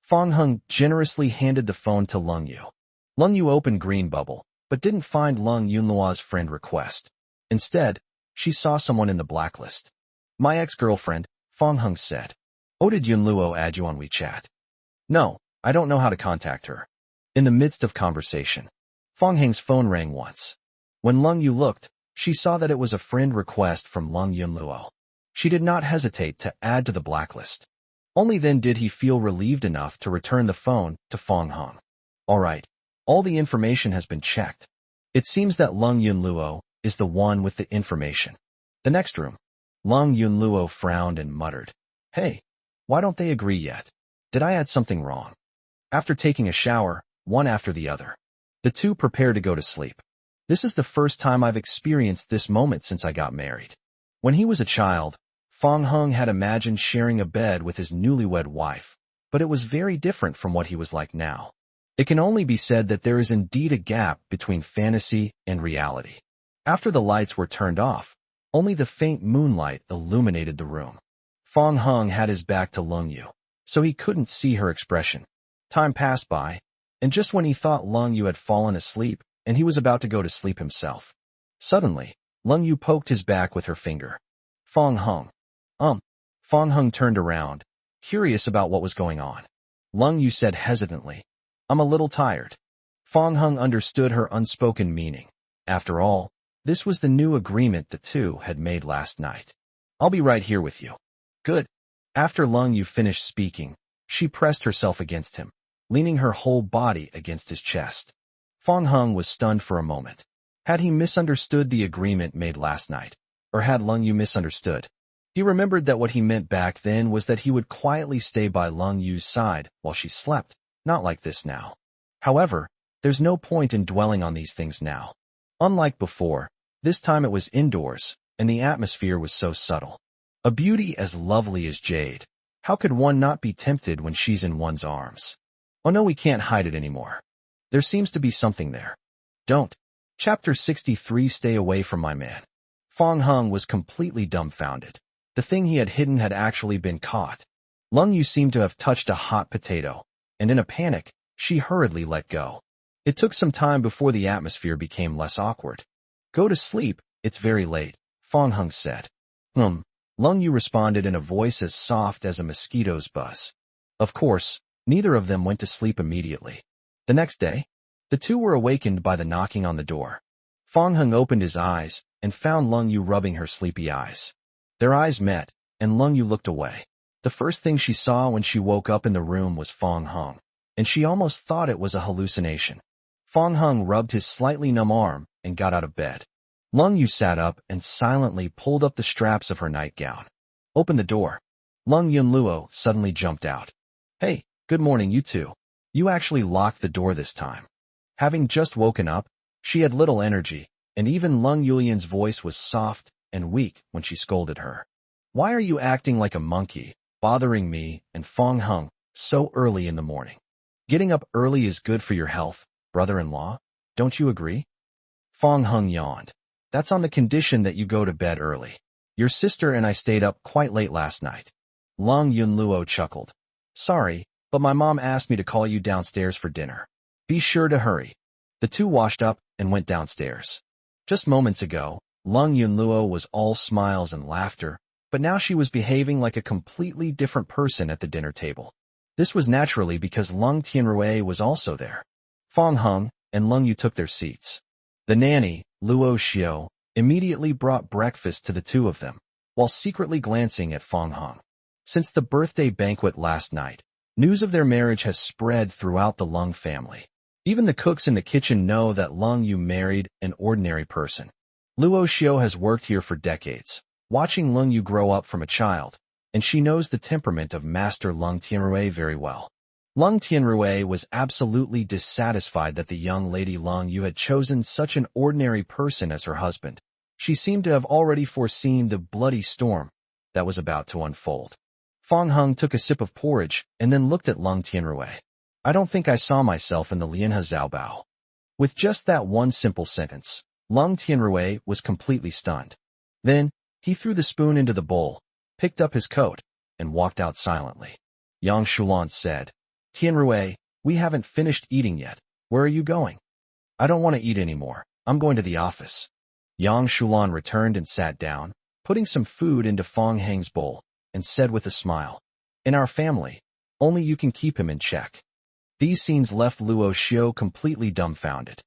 Speaker 1: Fong Hung generously handed the phone to Lung Yu. Lung Yu opened Green Bubble, but didn't find Lung Yunluo's friend request. Instead, she saw someone in the blacklist. "My ex-girlfriend," Fong Hung said. "Oh, did Yunluo add you on WeChat?" "No, I don't know how to contact her." In the midst of conversation, Fong Hung's phone rang once. When Lung Yu looked, she saw that it was a friend request from Lung Yunluo. She did not hesitate to add to the blacklist. Only then did he feel relieved enough to return the phone to Fong Hung. "All right, all the information has been checked. It seems that Lung Yunluo is the one with the information. The next room. Lung Yunluo frowned and muttered, "Hey, why don't they agree yet? Did I add something wrong?" After taking a shower, one after the other, the two prepared to go to sleep. This is the first time I've experienced this moment since I got married. When he was a child, Fong Hung had imagined sharing a bed with his newlywed wife, but it was very different from what he was like now. It can only be said that there is indeed a gap between fantasy and reality. After the lights were turned off, only the faint moonlight illuminated the room. Fong Hung had his back to Lung Yu, so he couldn't see her expression. Time passed by, and just when he thought Lung Yu had fallen asleep and he was about to go to sleep himself, suddenly, Lung Yu poked his back with her finger. Fong Hung. Fong Hung turned around, curious about what was going on. Lung Yu said hesitantly, "I'm a little tired." Fong Hung understood her unspoken meaning. After all, this was the new agreement the two had made last night. "I'll be right here with you." "Good." After Lung Yu finished speaking, she pressed herself against him, leaning her whole body against his chest. Fong Hung was stunned for a moment. Had he misunderstood the agreement made last night? Or had Lung Yu misunderstood? He remembered that what he meant back then was that he would quietly stay by Lung Yu's side while she slept, not like this now. However, there's no point in dwelling on these things now. Unlike before, this time it was indoors, and the atmosphere was so subtle. A beauty as lovely as jade. How could one not be tempted when she's in one's arms? Oh no, we can't hide it anymore. There seems to be something there. Don't. Chapter 63. Stay away from my man. Fong Hung was completely dumbfounded. The thing he had hidden had actually been caught. Lung Yu seemed to have touched a hot potato, and in a panic, she hurriedly let go. It took some time before the atmosphere became less awkward. "Go to sleep, it's very late," Fong Hung said. Lung Yu responded in a voice as soft as a mosquito's buzz. Of course, neither of them went to sleep immediately. The next day, the two were awakened by the knocking on the door. Fong Hung opened his eyes and found Lung Yu rubbing her sleepy eyes. Their eyes met, and Lung Yu looked away. The first thing she saw when she woke up in the room was Fong Hung, and she almost thought it was a hallucination. Fong Hung rubbed his slightly numb arm and got out of bed. Lung Yu sat up and silently pulled up the straps of her nightgown. "Open the door." Lung Yunluo suddenly jumped out. "Hey, good morning, you two. You actually locked the door this time." Having just woken up, she had little energy, and even Lung Yulian's voice was soft and weak when she scolded her. "Why are you acting like a monkey, bothering me and Fong Hung so early in the morning? Getting up early is good for your health, brother-in-law. Don't you agree?" Fong Hung yawned. "That's on the condition that you go to bed early. Your sister and I stayed up quite late last night." Lung Yunluo chuckled. "Sorry, but my mom asked me to call you downstairs for dinner. Be sure to hurry." The two washed up and went downstairs. Just moments ago, Lung Yunluo was all smiles and laughter, but now she was behaving like a completely different person at the dinner table. This was naturally because Lung Tianrui was also there. Fong Hung and Lung Yu took their seats. The nanny, Luo Xiao, immediately brought breakfast to the two of them, while secretly glancing at Fong Hung. Since the birthday banquet last night, news of their marriage has spread throughout the Lung family. Even the cooks in the kitchen know that Lung Yu married an ordinary person. Luo Xiao has worked here for decades, watching Lung Yu grow up from a child, and she knows the temperament of Master Lung Tianrui very well. Lung Tianrui was absolutely dissatisfied that the young lady Lung Yu had chosen such an ordinary person as her husband. She seemed to have already foreseen the bloody storm that was about to unfold. Fong Hung took a sip of porridge and then looked at Lung Tianrui. "I don't think I saw myself in the Lianhe Zhaobao." With just that one simple sentence, Lung Tianrui was completely stunned. Then, he threw the spoon into the bowl, picked up his coat, and walked out silently. Yang Shulan said, "Tianrui, we haven't finished eating yet. Where are you going?" "I don't want to eat anymore. I'm going to the office." Yang Shulan returned and sat down, putting some food into Fong Hang's bowl, and said with a smile, "In our family, only you can keep him in check." These scenes left Luo Xiao completely dumbfounded.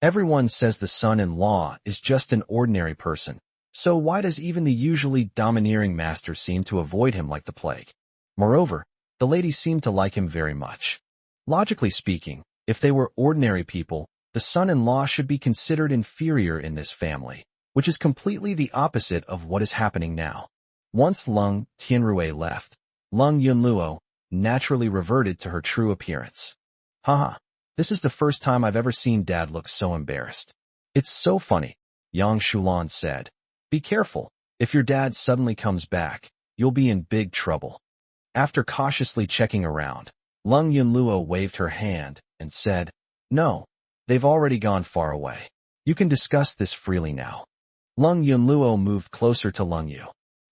Speaker 1: Everyone says the son-in-law is just an ordinary person, so why does even the usually domineering master seem to avoid him like the plague? Moreover, the ladies seem to like him very much. Logically speaking, if they were ordinary people, the The son-in-law should be considered inferior in this family, which is completely the opposite of what is happening now. Once Lung Tianrui left, Lung Yunluo naturally reverted to her true appearance. Haha, this is the first time I've ever seen Dad look so embarrassed. It's so funny, Yang Shulan said. Be careful, if your dad suddenly comes back, you'll be in big trouble. After cautiously checking around, Lung Yunluo waved her hand and said, No, they've already gone far away. You can discuss this freely now. Lung Yunluo moved closer to Lung Yu.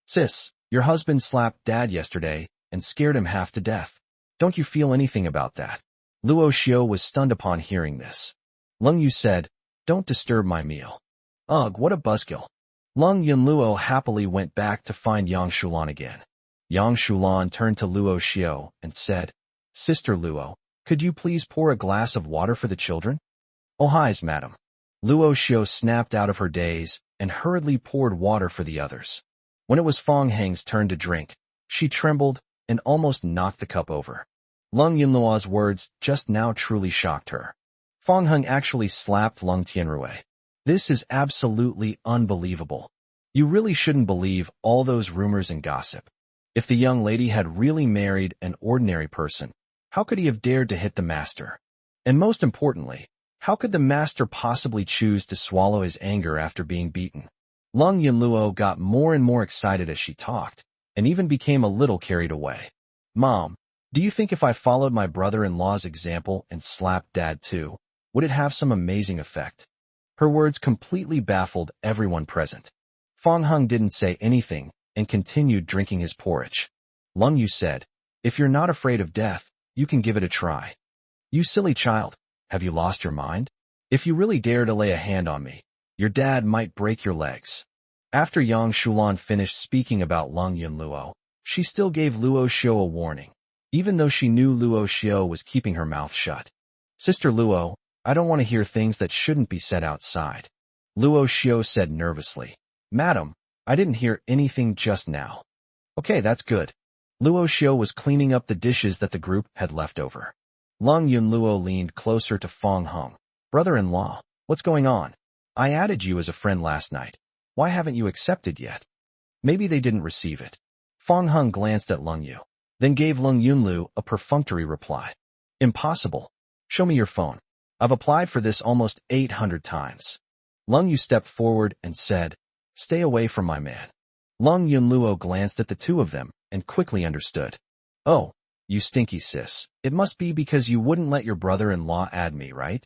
Speaker 1: Sis, your husband slapped Dad yesterday and scared him half to death. Don't you feel anything about that? Luo Xiao was stunned upon hearing this. Lung Yu said, Don't disturb my meal. Ugh, what a buzzkill. Lung Yunluo happily went back to find Yang Shulan again. Yang Shulan turned to Luo Xiao and said, Sister Luo, could you please pour a glass of water for the children? Oh, hi, madam. Luo Xiao snapped out of her daze and hurriedly poured water for the others. When it was Fong Heng's turn to drink, she trembled and almost knocked the cup over. Lung Yunluo's words just now truly shocked her. Fong Heng actually slapped Lung Tianrui. This is absolutely unbelievable. You really shouldn't believe all those rumors and gossip. If the young lady had really married an ordinary person, how could he have dared to hit the master? And most importantly, how could the master possibly choose to swallow his anger after being beaten? Lung Yunluo got more and more excited as she talked, and even became a little carried away. Mom, do you think if I followed my brother-in-law's example and slapped Dad too, would it have some amazing effect? Her words completely baffled everyone present. Fong Heng didn't say anything and continued drinking his porridge. Lung Yu said, If you're not afraid of death, you can give it a try. You silly child, have you lost your mind? If you really dare to lay a hand on me, your dad might break your legs. After Yang Shulan finished speaking about Lung Yunluo, she still gave Luo Xiao a warning, even though she knew Luo Xiao was keeping her mouth shut. Sister Luo, I don't want to hear things that shouldn't be said outside. Luo Xiao said nervously. Madam, I didn't hear anything just now. Okay, that's good. Luo Xiao was cleaning up the dishes that the group had left over. Lung Yunluo leaned closer to Fong Heng. Brother-in-law, what's going on? I added you as a friend last night. Why haven't you accepted yet? Maybe they didn't receive it. Fong Heng glanced at Lung Yu, then gave Lung Yunlu a perfunctory reply. Impossible. Show me your phone. I've applied for this almost 800 times. Lung Yu stepped forward and said, Stay away from my man. Lung Yunluo glanced at the two of them and quickly understood. Oh, you stinky sis. It must be because you wouldn't let your brother-in-law add me, right?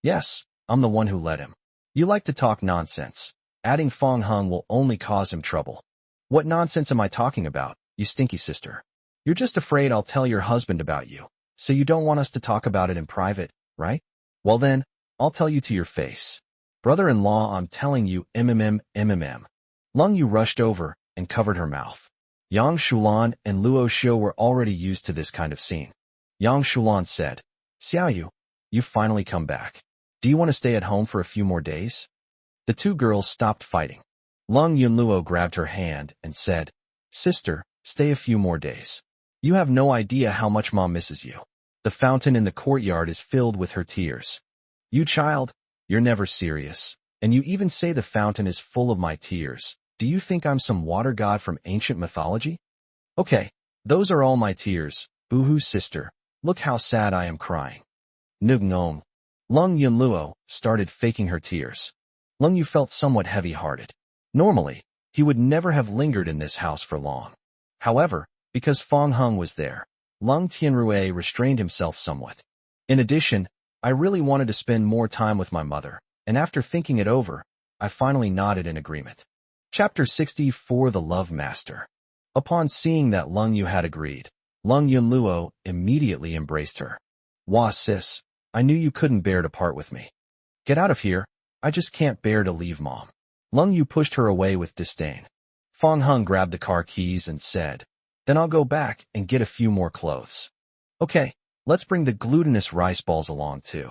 Speaker 1: Yes, I'm the one who let him. You like to talk nonsense. Adding Fong Heng will only cause him trouble. What nonsense am I talking about, you stinky sister? You're just afraid I'll tell your husband about you, so you don't want us to talk about it in private, right? Well then, I'll tell you to your face. Brother-in-law, I'm telling you, MMM. Lung Yu rushed over and covered her mouth. Yang Shulan and Luo Xiao were already used to this kind of scene. Yang Shulan said, Xiaoyu, you've finally come back. Do you want to stay at home for a few more days? The two girls stopped fighting. Lung Yunluo grabbed her hand and said, Sister, stay a few more days. You have no idea how much Mom misses you. The fountain in the courtyard is filled with her tears. You child, you're never serious. And you even say the fountain is full of my tears. Do you think I'm some water god from ancient mythology? Okay, those are all my tears. Boo-hoo sister, look how sad I am crying. Nugngong. Lung Yunluo started faking her tears. Lung Yu felt somewhat heavy-hearted. Normally, he would never have lingered in this house for long. However, because Fong Heng was there, Lung Tianrui restrained himself somewhat. In addition, I really wanted to spend more time with my mother, and after thinking it over, I finally nodded in agreement. Chapter 64 The Love Master. Upon seeing that Lung Yu had agreed, Lung Yunluo immediately embraced her. Wah sis, I knew you couldn't bear to part with me. Get out of here, I just can't bear to leave Mom. Lung Yu pushed her away with disdain. Fong Heng grabbed the car keys and said, Then I'll go back and get a few more clothes. Okay, let's bring the glutinous rice balls along too.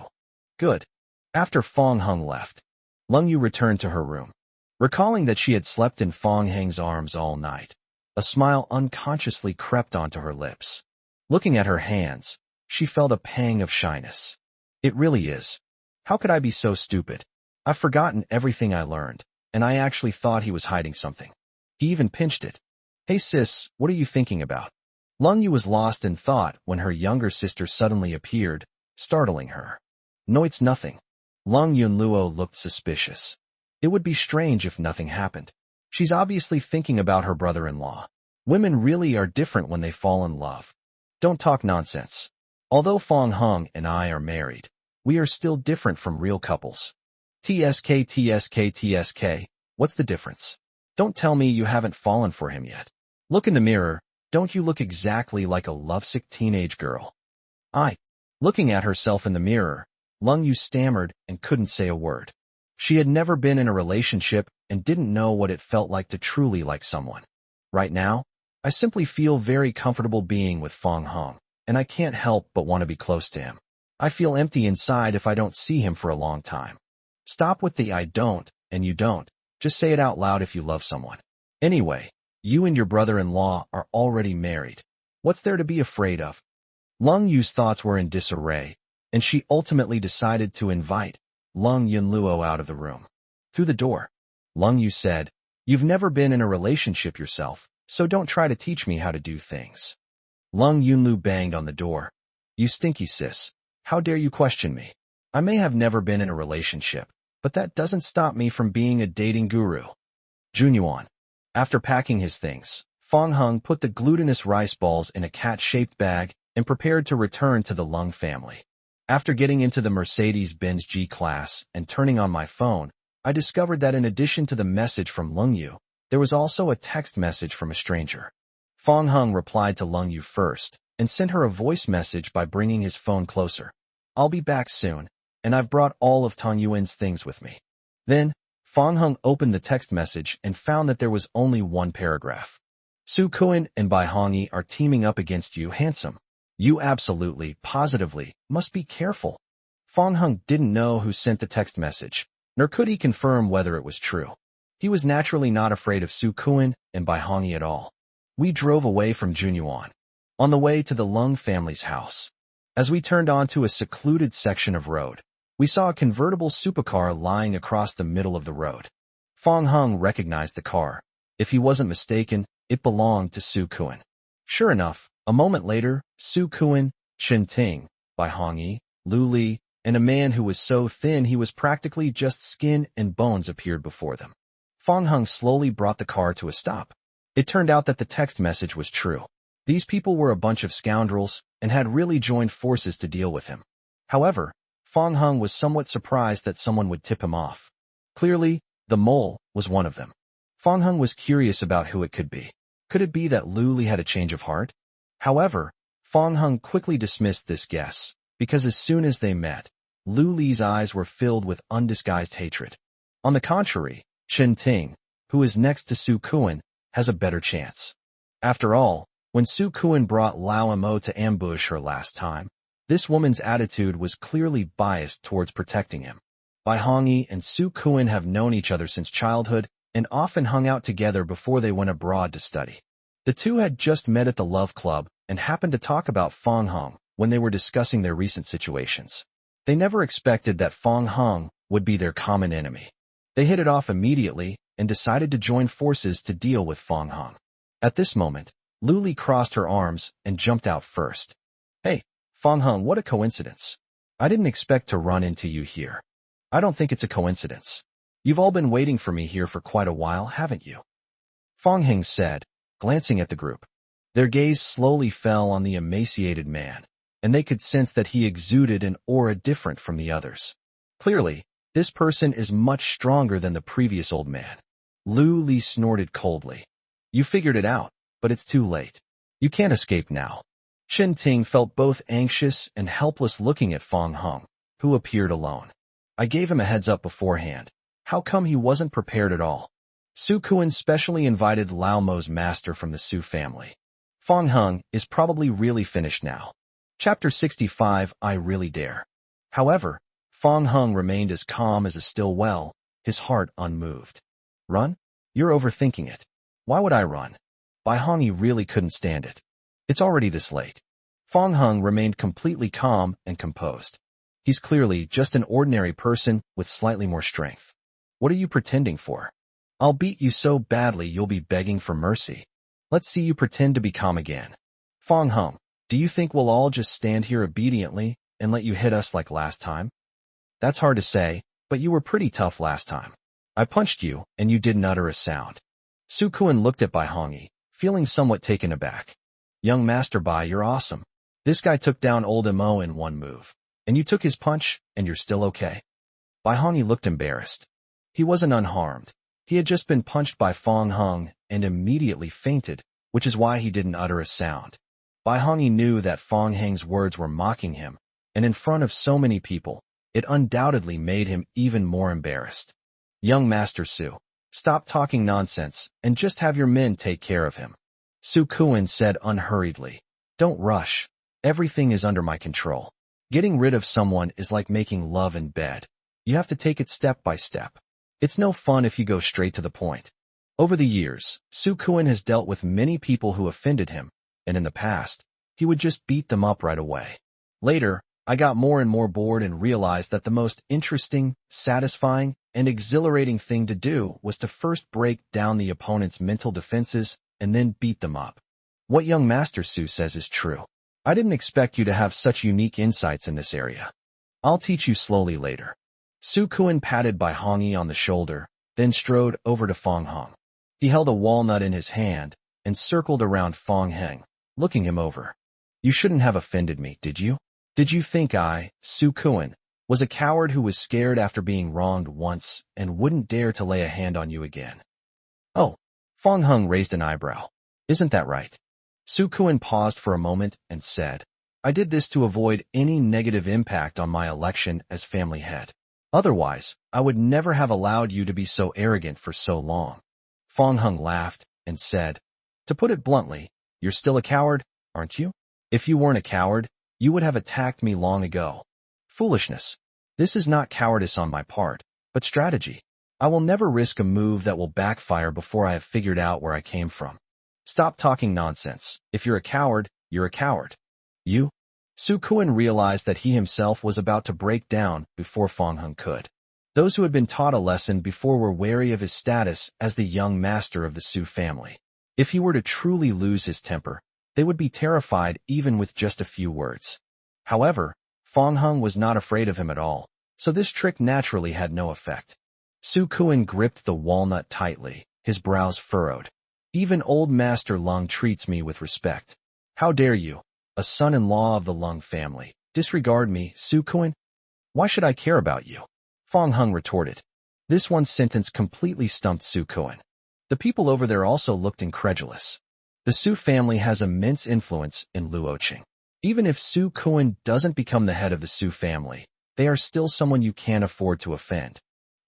Speaker 1: Good. After Fong Heng left, Lung Yu returned to her room. Recalling that she had slept in Fong Heng's arms all night, a smile unconsciously crept onto her lips. Looking at her hands, she felt a pang of shyness. It really is. How could I be so stupid? I've forgotten everything I learned, and I actually thought he was hiding something. He even pinched it. Hey sis, what are you thinking about? Lung Yu was lost in thought when her younger sister suddenly appeared, startling her. No, it's nothing. Lung Yunluo looked suspicious. It would be strange if nothing happened. She's obviously thinking about her brother-in-law. Women really are different when they fall in love. Don't talk nonsense. Although Fong Hung and I are married, we are still different from real couples. TSK, what's the difference? Don't tell me you haven't fallen for him yet. Look in the mirror, don't you look exactly like a lovesick teenage girl? Looking at herself in the mirror, Lung Yu stammered and couldn't say a word. She had never been in a relationship and didn't know what it felt like to truly like someone. Right now, I simply feel very comfortable being with Fong Hung, and I can't help but want to be close to him. I feel empty inside if I don't see him for a long time. Stop with the I don't and you don't. Just say it out loud if you love someone. Anyway, you and your brother-in-law are already married. What's there to be afraid of? Lung Yu's thoughts were in disarray, and she ultimately decided to invite Lung Yunluo out of the room. Through the door, Lung Yu said, "You've never been in a relationship yourself, so don't try to teach me how to do things." Lung Yunlu banged on the door. "You stinky sis. How dare you question me? I may have never been in a relationship, but that doesn't stop me from being a dating guru." Junyuan. After packing his things, Fong Hung put the glutinous rice balls in a cat-shaped bag and prepared to return to the Lung family. After getting into the Mercedes-Benz G-Class and turning on my phone, I discovered that in addition to the message from Lung Yu, there was also a text message from a stranger. Fong Hung replied to Lung Yu first and sent her a voice message by bringing his phone closer. "I'll be back soon, and I've brought all of Tang Yuan's things with me." Then, Fong Hung opened the text message and found that there was only one paragraph. "Su Kuan and Bai Hongyi are teaming up against you, handsome. You absolutely, positively, must be careful." Fong Hung didn't know who sent the text message, nor could he confirm whether it was true. He was naturally not afraid of Su Kuan and Bai Hongyi at all. We drove away from Junyuan, on the way to the Lung family's house. As we turned onto a secluded section of road, we saw a convertible supercar lying across the middle of the road. Fong Hung recognized the car. If he wasn't mistaken, it belonged to Su Kuan. Sure enough, a moment later, Su Kuan, Chen Ting, Bai Hongyi, Lu Li, and a man who was so thin he was practically just skin and bones appeared before them. Fong Hung slowly brought the car to a stop. It turned out that the text message was true. These people were a bunch of scoundrels and had really joined forces to deal with him. However, Fong Hung was somewhat surprised that someone would tip him off. Clearly, the mole was one of them. Fong Hung was curious about who it could be. Could it be that Lu Li had a change of heart? However, Fong Hung quickly dismissed this guess, because as soon as they met, Lu Li's eyes were filled with undisguised hatred. On the contrary, Chen Ting, who is next to Su Kuan, has a better chance. After all, when Su Kuan brought Lao Mo to ambush her last time, this woman's attitude was clearly biased towards protecting him. Bai Hongyi and Su Kuan have known each other since childhood and often hung out together before they went abroad to study. The two had just met at the Love Club and happened to talk about Fong Hung when they were discussing their recent situations. They never expected that Fong Hung would be their common enemy. They hit it off immediately and decided to join forces to deal with Fong Hung. At this moment, Lu Li crossed her arms and jumped out first. "Hey, Fong Hung, what a coincidence. I didn't expect to run into you here. I don't think it's a coincidence. You've all been waiting for me here for quite a while, haven't you?" Fong Hung said, glancing at the group. Their gaze slowly fell on the emaciated man, and they could sense that he exuded an aura different from the others. Clearly, this person is much stronger than the previous old man. Lu Li snorted coldly. "You figured it out, but it's too late. You can't escape now." Chen Ting felt both anxious and helpless looking at Fong Hung, who appeared alone. "I gave him a heads up beforehand. How come he wasn't prepared at all?" Su Kuan specially invited Lao Mo's master from the Su family. Fong Hung is probably really finished now. Chapter 65, I Really Dare. However, Fong Hung remained as calm as a still well, his heart unmoved. "Run? You're overthinking it. Why would I run?" Bai Hongyi really couldn't stand it. "It's already this late." Fong Hung remained completely calm and composed. He's clearly just an ordinary person with slightly more strength. What are you pretending for? I'll beat you so badly you'll be begging for mercy. Let's see you pretend to be calm again. Fong Hung, do you think we'll all just stand here obediently and let you hit us like last time? That's hard to say, but you were pretty tough last time. I punched you, and you didn't utter a sound. Su Kuan looked at Bai Hongyi, feeling somewhat taken aback. Young Master Bai, you're awesome. This guy took down old Mo in one move. And you took his punch, and you're still okay? Bai Hongyi looked embarrassed. He wasn't unharmed. He had just been punched by Fong Hung and immediately fainted, which is why he didn't utter a sound. Bai Hongyi knew that Fong Hang's words were mocking him, and in front of so many people, it undoubtedly made him even more embarrassed. Young Master Su, stop talking nonsense and just have your men take care of him. Su Kuan said unhurriedly. Don't rush. Everything is under my control. Getting rid of someone is like making love in bed. You have to take it step by step. It's no fun if you go straight to the point. Over the years, Su Kuan has dealt with many people who offended him, and in the past, he would just beat them up right away. Later, I got more and more bored and realized that the most interesting, satisfying, and exhilarating thing to do was to first break down the opponent's mental defenses and then beat them up. What young Master Su says is true. I didn't expect you to have such unique insights in this area. I'll teach you slowly later. Su Kuan patted Bai Hongyi on the shoulder, then strode over to Fong Hung. He held a walnut in his hand and circled around Fong Heng, looking him over. You shouldn't have offended me, did you? Did you think I, Su Kuan, was a coward who was scared after being wronged once and wouldn't dare to lay a hand on you again? Oh, Fong Hung raised an eyebrow. Isn't that right? Su Kuan paused for a moment and said, I did this to avoid any negative impact on my election as family head. Otherwise, I would never have allowed you to be so arrogant for so long. Fong Hung laughed and said, to put it bluntly, you're still a coward, aren't you? If you weren't a coward, you would have attacked me long ago. Foolishness. This is not cowardice on my part, but strategy. I will never risk a move that will backfire before I have figured out where I came from. Stop talking nonsense. If you're a coward, you're a coward. You? Su Kuan realized that he himself was about to break down before Fong Hung could. Those who had been taught a lesson before were wary of his status as the young master of the Su family. If he were to truly lose his temper, they would be terrified even with just a few words. However, Fong Hung was not afraid of him at all, so this trick naturally had no effect. Su Kuan gripped the walnut tightly, his brows furrowed. Even old Master Lung treats me with respect. How dare you, a son-in-law of the Lung family, disregard me, Su Kuan? Why should I care about you? Fong Hung retorted. This one sentence completely stumped Su Kuan. The people over there also looked incredulous. The Su family has immense influence in Luoqing. Even if Su Kuan doesn't become the head of the Su family, they are still someone you can't afford to offend.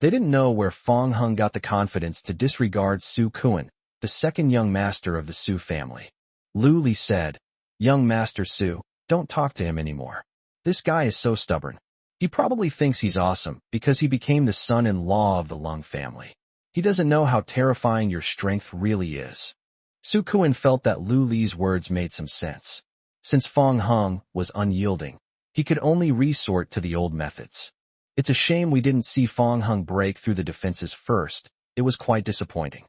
Speaker 1: They didn't know where Fong Hung got the confidence to disregard Su Kuan, the second young master of the Su family. Lu Li said, Young Master Su, don't talk to him anymore. This guy is so stubborn. He probably thinks he's awesome because he became the son-in-law of the Lung family. He doesn't know how terrifying your strength really is. Su Kuan felt that Lu Li's words made some sense. Since Fong Hung was unyielding, he could only resort to the old methods. It's a shame we didn't see Fong Hung break through the defenses first. It was quite disappointing.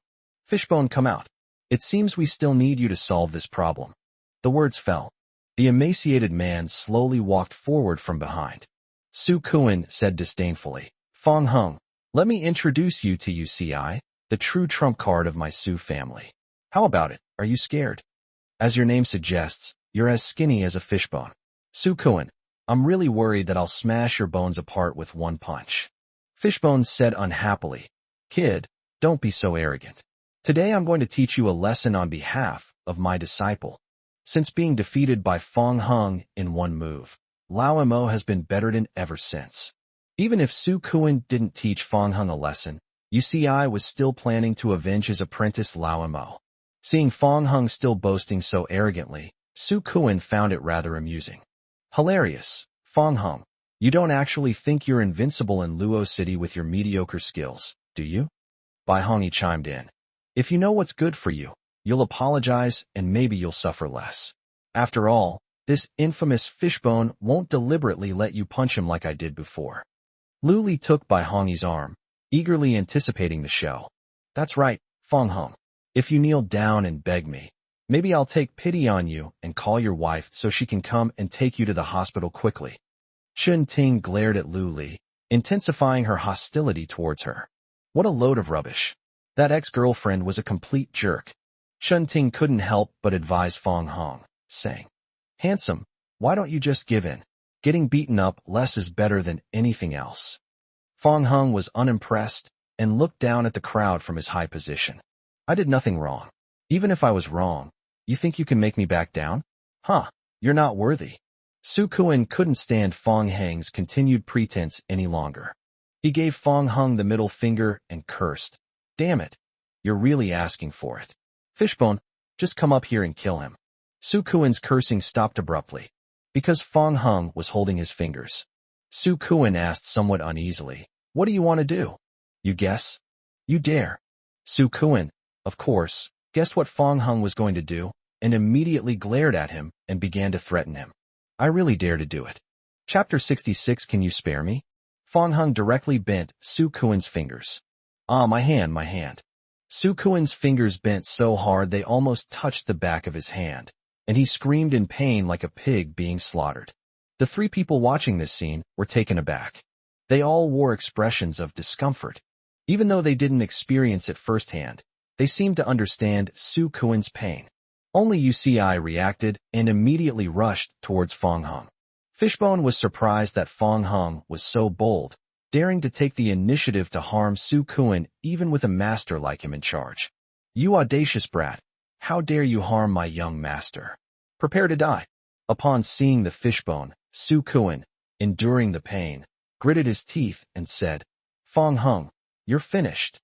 Speaker 1: Fishbone, come out. It seems we still need you to solve this problem. The words fell. The emaciated man slowly walked forward from behind. Su Kuan said disdainfully, Fong Hung, let me introduce you to UCI, the true trump card of my Su family. How about it? Are you scared? As your name suggests, you're as skinny as a fishbone. Su Kuan, I'm really worried that I'll smash your bones apart with one punch. Fishbone said unhappily, Kid, don't be so arrogant. Today I'm going to teach you a lesson on behalf of my disciple. Since being defeated by Fong Hung in one move, Lao Mo has been bettered in ever since. Even if Su Kuan didn't teach Fong Hung a lesson, UCI was still planning to avenge his apprentice Lao Mo. Seeing Fong Hung still boasting so arrogantly, Su Kuan found it rather amusing. Hilarious, Fong Hung. You don't actually think you're invincible in Luo City with your mediocre skills, do you? Bai Hongyi chimed in. If you know what's good for you, you'll apologize and maybe you'll suffer less. After all, This infamous Fishbone won't deliberately let you punch him like I did before. Lu Li took by Hongyi's arm, eagerly anticipating the show. That's right, Fong Hong. If you kneel down and beg me, maybe I'll take pity on you and call your wife so she can come and take you to the hospital quickly. Chun Ting glared at Lu Li, intensifying her hostility towards her. What a load of rubbish. That ex-girlfriend was a complete jerk. Chun Ting couldn't help but advise Fong Hong, saying, Handsome, why don't you just give in? Getting beaten up less is better than anything else. Fong Hong was unimpressed and looked down at the crowd from his high position. I did nothing wrong. Even if I was wrong, you think you can make me back down? Huh, you're not worthy. Su Kuan couldn't stand Fong Heng's continued pretense any longer. He gave Fong Hong the middle finger and cursed. Damn it, you're really asking for it. Fishbone, just come up here and kill him. Su Kuan's cursing stopped abruptly, because Fong Hong was holding his fingers. Su Kuan asked somewhat uneasily, What do you want to do? You guess? You dare. Su Kuan, of course, guessed what Fong Hong was going to do, and immediately glared at him and began to threaten him. I really dare to do it. Chapter 66. Can you spare me? Fong Hong directly bent Su Kuan's fingers. Ah, my hand. Su Kuan's fingers bent so hard they almost touched the back of his hand, and he screamed in pain like a pig being slaughtered. The three people watching this scene were taken aback. They all wore expressions of discomfort. Even though they didn't experience it firsthand, they seemed to understand Su Kuan's pain. Only UCI reacted and immediately rushed towards Fong Hong. Fishbone was surprised that Fong Hong was so bold, daring to take the initiative to harm Su Kuan even with a master like him in charge. You audacious brat, how dare you harm my young master? Prepare to die. Upon seeing the Fishbone, Su Kuan, enduring the pain, gritted his teeth and said, Fong Hong, you're finished.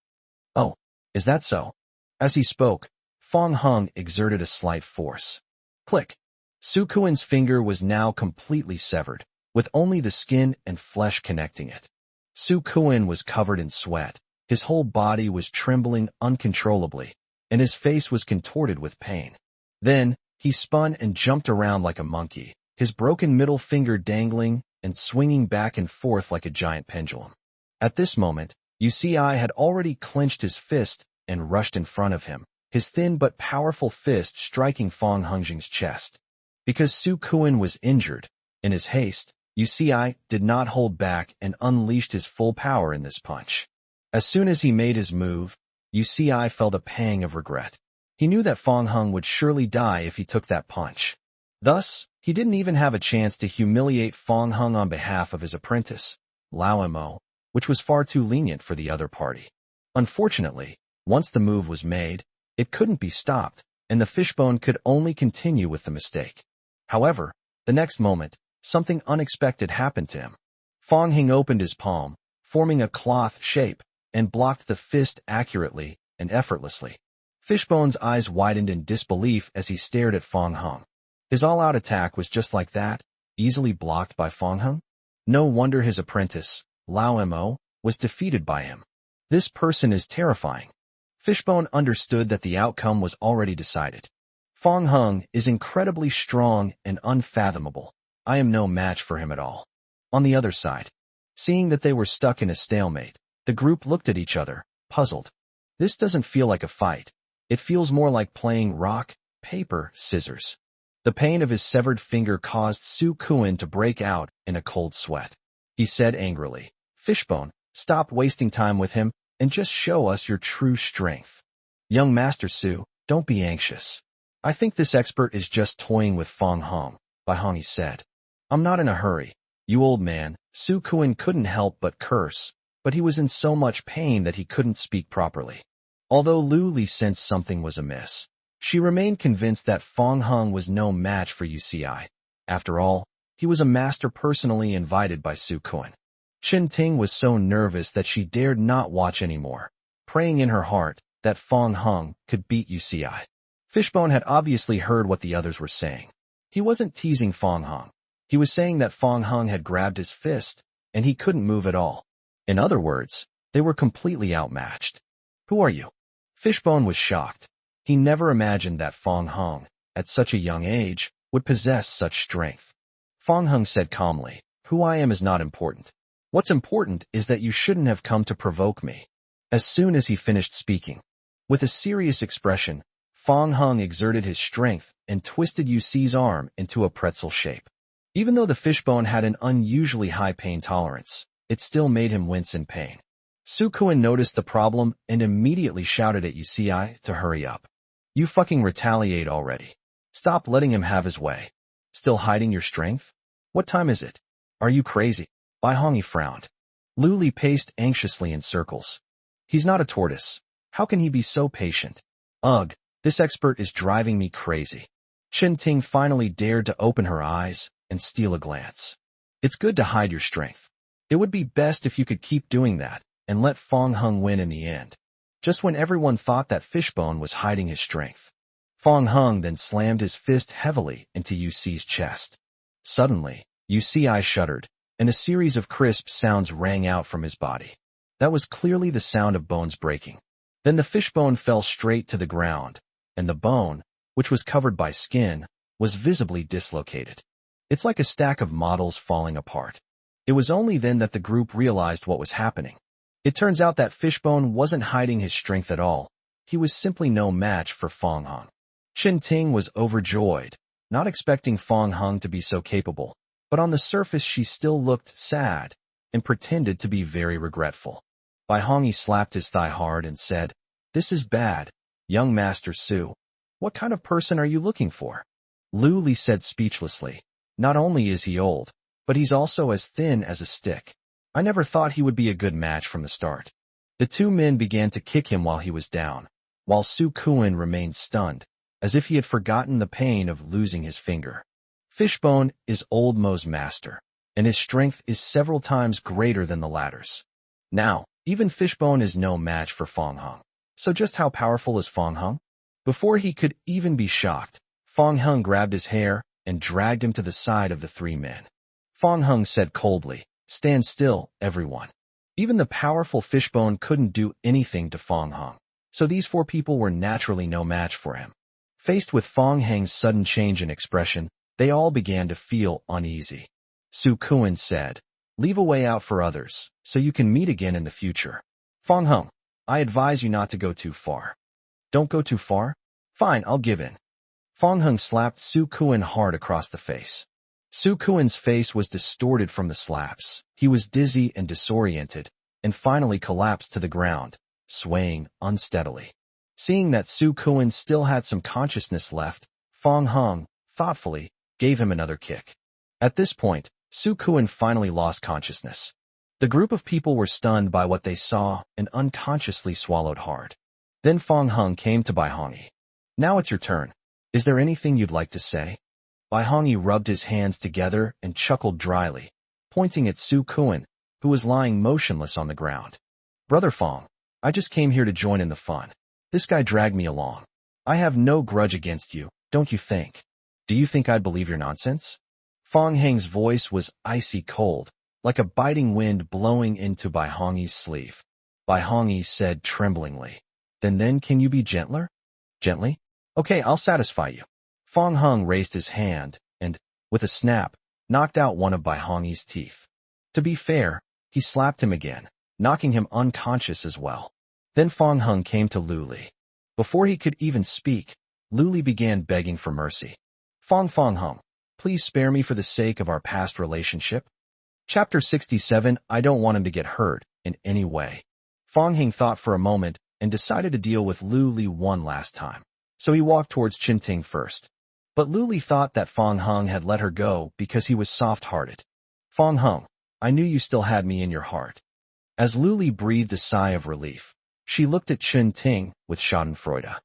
Speaker 1: Oh, is that so? As he spoke, Fong Hong exerted a slight force. Click. Su Kuan's finger was now completely severed, with only the skin and flesh connecting it. Su Kuan was covered in sweat, his whole body was trembling uncontrollably, and his face was contorted with pain. Then, he spun and jumped around like a monkey, his broken middle finger dangling and swinging back and forth like a giant pendulum. At this moment, UCI had already clenched his fist and rushed in front of him, his thin but powerful fist striking Fong Hongjing's chest. Because Su Kuan was injured, in his haste, UCI did not hold back and unleashed his full power in this punch. As soon as he made his move, UCI felt a pang of regret. He knew that Fong Hong would surely die if he took that punch. Thus, he didn't even have a chance to humiliate Fong Hong on behalf of his apprentice, Lao Mo, which was far too lenient for the other party. Unfortunately, once the move was made, it couldn't be stopped, and the Fishbone could only continue with the mistake. However, the next moment, something unexpected happened to him. Fong Hing opened his palm, forming a cloth shape, and blocked the fist accurately and effortlessly. Fishbone's eyes widened in disbelief as he stared at Fong Hong. His all-out attack was just like that, easily blocked by Fong Hong. No wonder his apprentice, Lao Mo, was defeated by him. This person is terrifying. Fishbone understood that the outcome was already decided. Fong Hong is incredibly strong and unfathomable. I am no match for him at all. On the other side, seeing that they were stuck in a stalemate, the group looked at each other, puzzled. This doesn't feel like a fight. It feels more like playing rock, paper, scissors. The pain of his severed finger caused Su Kuan to break out in a cold sweat. He said angrily, Fishbone, stop wasting time with him and just show us your true strength. Young Master Su, don't be anxious. I think this expert is just toying with Fong Hong, Bai Hongyi said. I'm not in a hurry. You old man. Su Kuan couldn't help but curse, but he was in so much pain that he couldn't speak properly. Although Lu Li sensed something was amiss, she remained convinced that Fong Hong was no match for UCI. After all, he was a master personally invited by Su Kuan. Chun Ting was so nervous that she dared not watch anymore, praying in her heart that Fong Hong could beat UCI. Fishbone had obviously heard what the others were saying. He wasn't teasing Fong Hong. He was saying that Fong Hong had grabbed his fist, and he couldn't move at all. In other words, they were completely outmatched. Who are you? Fishbone was shocked. He never imagined that Fong Hong, at such a young age, would possess such strength. Fong Hung said calmly, "Who I am is not important. What's important is that you shouldn't have come to provoke me." As soon as he finished speaking, with a serious expression, Fong Hung exerted his strength and twisted Yu's arm into a pretzel shape. Even though the fishbone had an unusually high pain tolerance, it still made him wince in pain. Su Kuan noticed the problem and immediately shouted at Yuci to hurry up. "You fucking retaliate already. Stop letting him have his way. Still hiding your strength? What time is it? Are you crazy?" Bai Hongyi frowned. Lu Li paced anxiously in circles. "He's not a tortoise. How can he be so patient? Ugh, this expert is driving me crazy." Chen Ting finally dared to open her eyes and steal a glance. "It's good to hide your strength. It would be best if you could keep doing that and let Fong Hung win in the end." Just when everyone thought that Fishbone was hiding his strength, Fong Hung then slammed his fist heavily into Yu's chest. Suddenly, Yu's shuddered, and a series of crisp sounds rang out from his body. That was clearly the sound of bones breaking. Then the fishbone fell straight to the ground, and the bone, which was covered by skin, was visibly dislocated. It's like a stack of models falling apart. It was only then that the group realized what was happening. It turns out that Fishbone wasn't hiding his strength at all. He was simply no match for Fong Hung. Chen Ting was overjoyed, not expecting Fong Hung to be so capable, but on the surface she still looked sad and pretended to be very regretful. Bai Hongyi slapped his thigh hard and said, "This is bad, young Master Su. What kind of person are you looking for?" Lu Li said speechlessly, "Not only is he old, but he's also as thin as a stick. I never thought he would be a good match from the start." The two men began to kick him while he was down, while Su Kuan remained stunned, as if he had forgotten the pain of losing his finger. Fishbone is Old Mo's master, and his strength is several times greater than the latter's. Now, even Fishbone is no match for Fong Hung. So just how powerful is Fong Hung? Before he could even be shocked, Fong Hung grabbed his hair and dragged him to the side of the three men. Fong Hung said coldly, "Stand still, everyone." Even the powerful Fishbone couldn't do anything to Fong Hung, so these four people were naturally no match for him. Faced with Fong Hung's sudden change in expression, they all began to feel uneasy. Su Kuan said, "Leave a way out for others, so you can meet again in the future. Fong Hung, I advise you not to go too far." "Don't go too far? Fine, I'll give in." Fong Hung slapped Su Kuan hard across the face. Su Kuan's face was distorted from the slaps. He was dizzy and disoriented, and finally collapsed to the ground, swaying unsteadily. Seeing that Su Kuan still had some consciousness left, Fong Hung, thoughtfully, gave him another kick. At this point, Su Kuan finally lost consciousness. The group of people were stunned by what they saw and unconsciously swallowed hard. Then Fong Hung came to Bai Hongyi. "Now it's your turn. Is there anything you'd like to say?" Bai Hongyi rubbed his hands together and chuckled dryly, pointing at Su Kuan, who was lying motionless on the ground. "Brother Fong, I just came here to join in the fun. This guy dragged me along. I have no grudge against you, don't you think? Do you think I'd believe your nonsense?" Fong Heng's voice was icy cold, like a biting wind blowing into Bai Hongyi's sleeve. Bai Hongyi said tremblingly, Then can you be gentler?" "Gently? Okay, I'll satisfy you." Fong Hung raised his hand and, with a snap, knocked out one of Bai Hongyi's teeth. To be fair, he slapped him again, knocking him unconscious as well. Then Fong Hung came to Lu Li. Before he could even speak, Lu Li began begging for mercy. Fong Hung, please spare me for the sake of our past relationship." Chapter 67. I don't want him to get hurt in any way. Fong Hung thought for a moment and decided to deal with Lu Li one last time. So he walked towards Chen Ting first. But Lu Li thought that Fong Hung had let her go because he was soft-hearted. "Fong Hung, I knew you still had me in your heart." As Lu Li breathed a sigh of relief, she looked at Chen Ting with schadenfreude.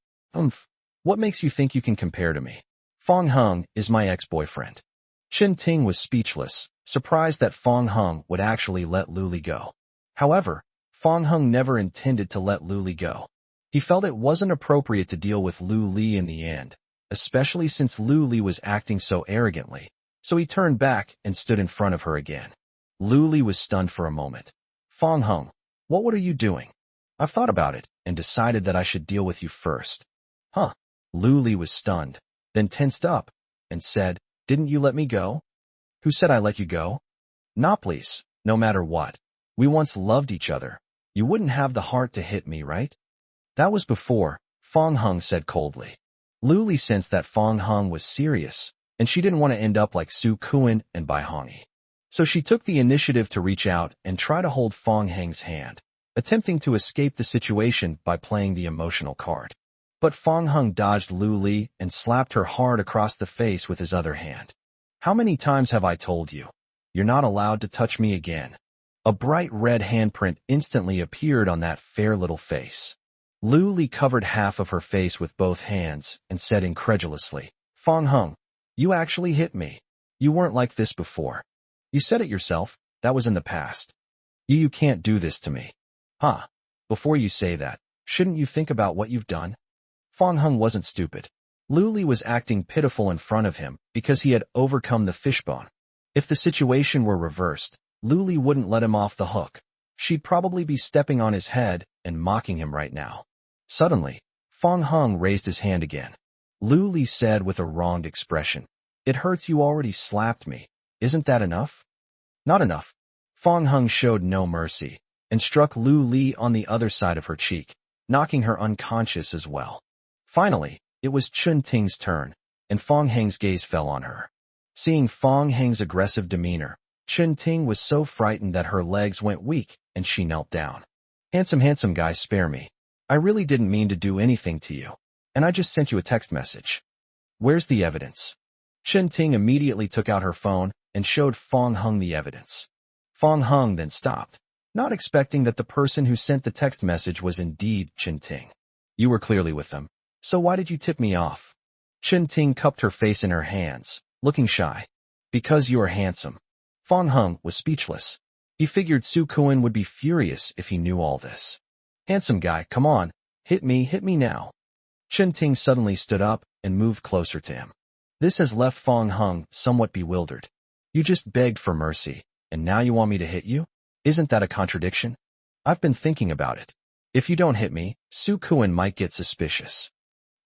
Speaker 1: What makes you think you can compare to me? Fong Hung is my ex-boyfriend." Chen Ting was speechless, surprised that Fong Hung would actually let Lu Li go. However, Fong Hung never intended to let Lu Li go. He felt it wasn't appropriate to deal with Lu Li in the end, especially since Lu Li was acting so arrogantly, so he turned back and stood in front of her again. Lu Li was stunned for a moment. "Fong Hung, what are you doing?" "I've thought about it and decided that I should deal with you first." "Huh?" Lu Li was stunned, then tensed up. and said, "Didn't you let me go?" "Who said I let you go?" "Nah, please, no matter what. We once loved each other. You wouldn't have the heart to hit me, right?" "That was before," Fong Hung said coldly. Lu Li sensed that Fong Hung was serious, and she didn't want to end up like Su Kuan and Bai Hongi. So she took the initiative to reach out and try to hold Fong Heng's hand, attempting to escape the situation by playing the emotional card. But Fong Hung dodged Lu Li and slapped her hard across the face with his other hand. "How many times have I told you? You're not allowed to touch me again." A bright red handprint instantly appeared on that fair little face. Lu Li covered half of her face with both hands and said incredulously, "Fong Hung, you actually hit me. You weren't like this before. You said it yourself, that was in the past. You can't do this to me." "Huh. Before you say that, shouldn't you think about what you've done?" Fong Hung wasn't stupid. Lu Li was acting pitiful in front of him because he had overcome the fishbone. If the situation were reversed, Lu Li wouldn't let him off the hook. She'd probably be stepping on his head and mocking him right now. Suddenly, Fong Hung raised his hand again. Lu Li said with a wronged expression, "It hurts, you already slapped me. Isn't that enough?" "Not enough." Fong Hung showed no mercy and struck Lu Li on the other side of her cheek, knocking her unconscious as well. Finally, it was Chun Ting's turn, and Fong Heng's gaze fell on her. Seeing Fong Heng's aggressive demeanor, Chun Ting was so frightened that her legs went weak and she knelt down. Handsome guy, spare me. I really didn't mean to do anything to you, and I just sent you a text message. Where's the evidence?" Chun Ting immediately took out her phone and showed Fong Hung the evidence. Fong Hung then stopped, not expecting that the person who sent the text message was indeed Chun Ting. "You were clearly with them, so why did you tip me off?" Chun Ting cupped her face in her hands, looking shy. "Because you are handsome." Fong Hung was speechless. He figured Su Kuan would be furious if he knew all this. "Handsome guy, come on, hit me now." Chun Ting suddenly stood up and moved closer to him. This has left Fong Hung somewhat bewildered. "You just begged for mercy, and now you want me to hit you? Isn't that a contradiction?" "I've been thinking about it. If you don't hit me, Su Kuan might get suspicious."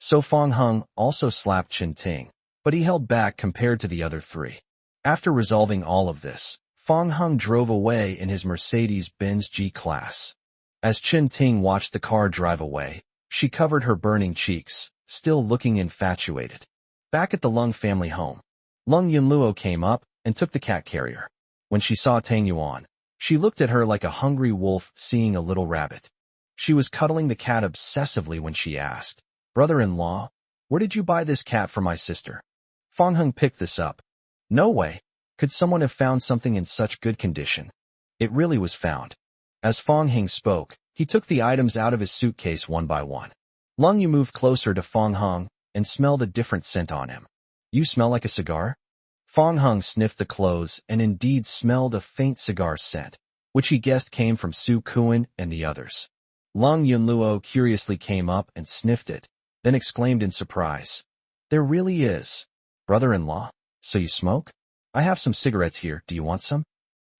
Speaker 1: So Fong Hung also slapped Chun Ting, but he held back compared to the other three. After resolving all of this, Fong Hung drove away in his Mercedes-Benz G-Class. As Chun Ting watched the car drive away, she covered her burning cheeks, still looking infatuated. Back at the Lung family home, Lung Yunluo came up and took the cat carrier. When she saw Tang Yuan, she looked at her like a hungry wolf seeing a little rabbit. She was cuddling the cat obsessively when she asked, "Brother-in-law, where did you buy this cat for my sister?" Fong Hung picked this up. "No way. Could someone have found something in such good condition?" It really was found. As Fong Hung spoke, he took the items out of his suitcase one by one. Lung Yu moved closer to Fong Hung and smelled a different scent on him. "You smell like a cigar?" Fong Hung sniffed the clothes and indeed smelled a faint cigar scent, which he guessed came from Su Kuan and the others. Lung Yunluo curiously came up and sniffed it, then exclaimed in surprise, "There really is. Brother-in-law, so you smoke? I have some cigarettes here, do you want some?"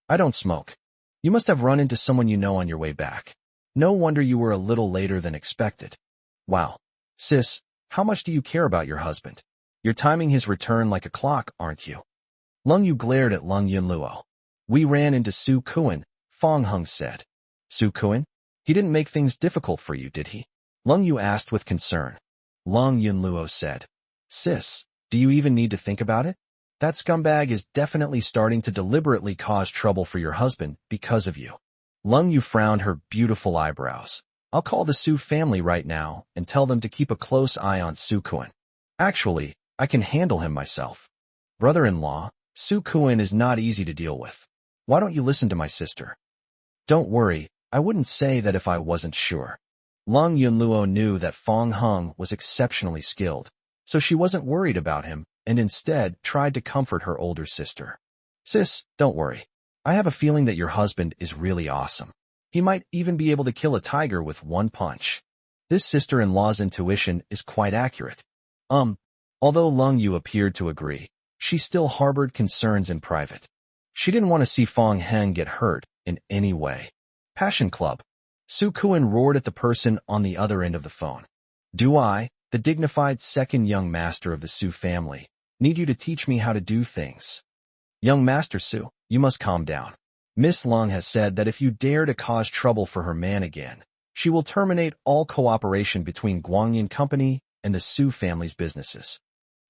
Speaker 1: "I don't smoke." "You must have run into someone you know on your way back. No wonder you were a little later than expected." "Wow. Sis, how much do you care about your husband? You're timing his return like a clock, aren't you?" Lung Yu glared at Lung Yunluo. "We ran into Su Kuan," Fong Hung said. "Su Kuan? He didn't make things difficult for you, did he?" Lung Yu asked with concern. Lung Yunluo said, "Sis, do you even need to think about it? That scumbag is definitely starting to deliberately cause trouble for your husband because of you." Lung Yu frowned her beautiful eyebrows. "I'll call the Su family right now and tell them to keep a close eye on Su Kuan. Actually, I can handle him myself. Brother-in-law, Su Kuan is not easy to deal with. Why don't you listen to my sister?" "Don't worry, I wouldn't say that if I wasn't sure." Lung Yunluo knew that Fong Hung was exceptionally skilled, so she wasn't worried about him and instead tried to comfort her older sister. "Sis, don't worry. I have a feeling that your husband is really awesome. He might even be able to kill a tiger with one punch." This sister-in-law's intuition is quite accurate. Although Lung Yu appeared to agree, she still harbored concerns in private. She didn't want to see Fong Heng get hurt in any way. "Passion Club." Su Kuan roared at the person on the other end of the phone. "Do I, the dignified second young master of the Su family, Need you to teach me how to do things. Young Master Su, you must calm down. Miss Lung has said that if you dare to cause trouble for her man again, she will terminate all cooperation between Guangyin Company and the Su family's businesses.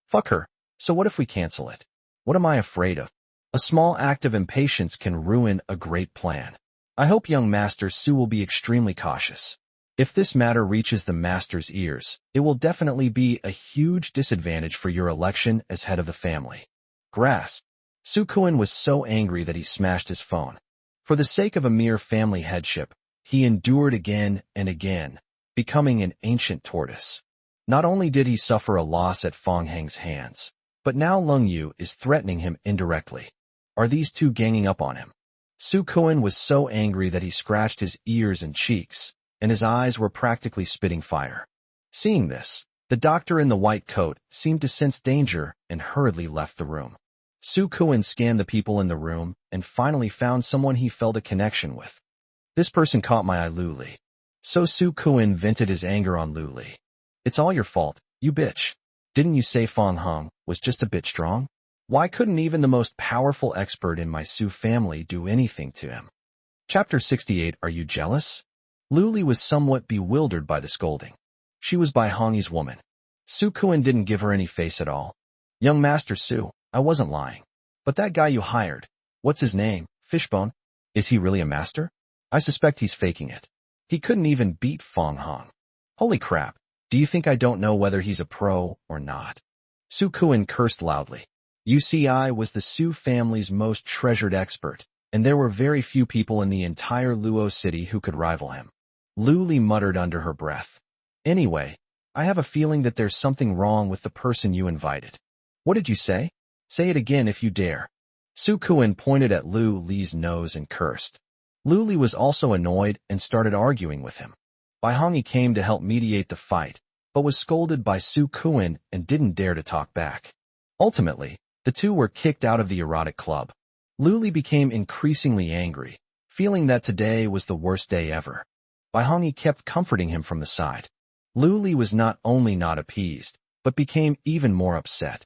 Speaker 1: Fuck her. So what if we cancel it? What am I afraid of? A small act of impatience can ruin a great plan. I hope young Master Su will be extremely cautious. If this matter reaches the master's ears, it will definitely be a huge disadvantage for your election as head of the family. Grasp. Su Kuan was so angry that he smashed his phone. For the sake of a mere family headship, he endured again and again, becoming an ancient tortoise. Not only did he suffer a loss at Fong Heng's hands, but now Lung Yu is threatening him indirectly. Are these two ganging up on him? Su Kuan was so angry that he scratched his ears and cheeks, and his eyes were practically spitting fire. Seeing this, the doctor in the white coat seemed to sense danger and hurriedly left the room. Su Kuan scanned the people in the room and finally found someone he felt a connection with. This person caught my eye, Lu Li. So Su Kuan vented his anger on Lu Li. It's all your fault, you bitch. Didn't you say Fong Heng was just a bit strong? Why couldn't even the most powerful expert in my Su family do anything to him? Chapter 68. Are you jealous? Lu Li was somewhat bewildered by the scolding. She was Bai Hongyi's woman. Su Kuan didn't give her any face at all. Young Master Su, I wasn't lying. But that guy you hired, what's his name, Fishbone? Is he really a master? I suspect he's faking it. He couldn't even beat Fong Heng. Holy crap, do you think I don't know whether he's a pro or not? Su Kuan cursed loudly. UCI was the Su family's most treasured expert, and there were very few people in the entire Luo city who could rival him. Lu Li muttered under her breath. Anyway, I have a feeling that there's something wrong with the person you invited. What did you say? Say it again if you dare. Su Kuan pointed at Lu Li's nose and cursed. Lu Li was also annoyed and started arguing with him. Bai Hongyi came to help mediate the fight, but was scolded by Su Kuan and didn't dare to talk back. Ultimately, the two were kicked out of the erotic club. Lu Li became increasingly angry, feeling that today was the worst day ever. Bai Hongyi kept comforting him from the side. Lu Li was not only not appeased, but became even more upset.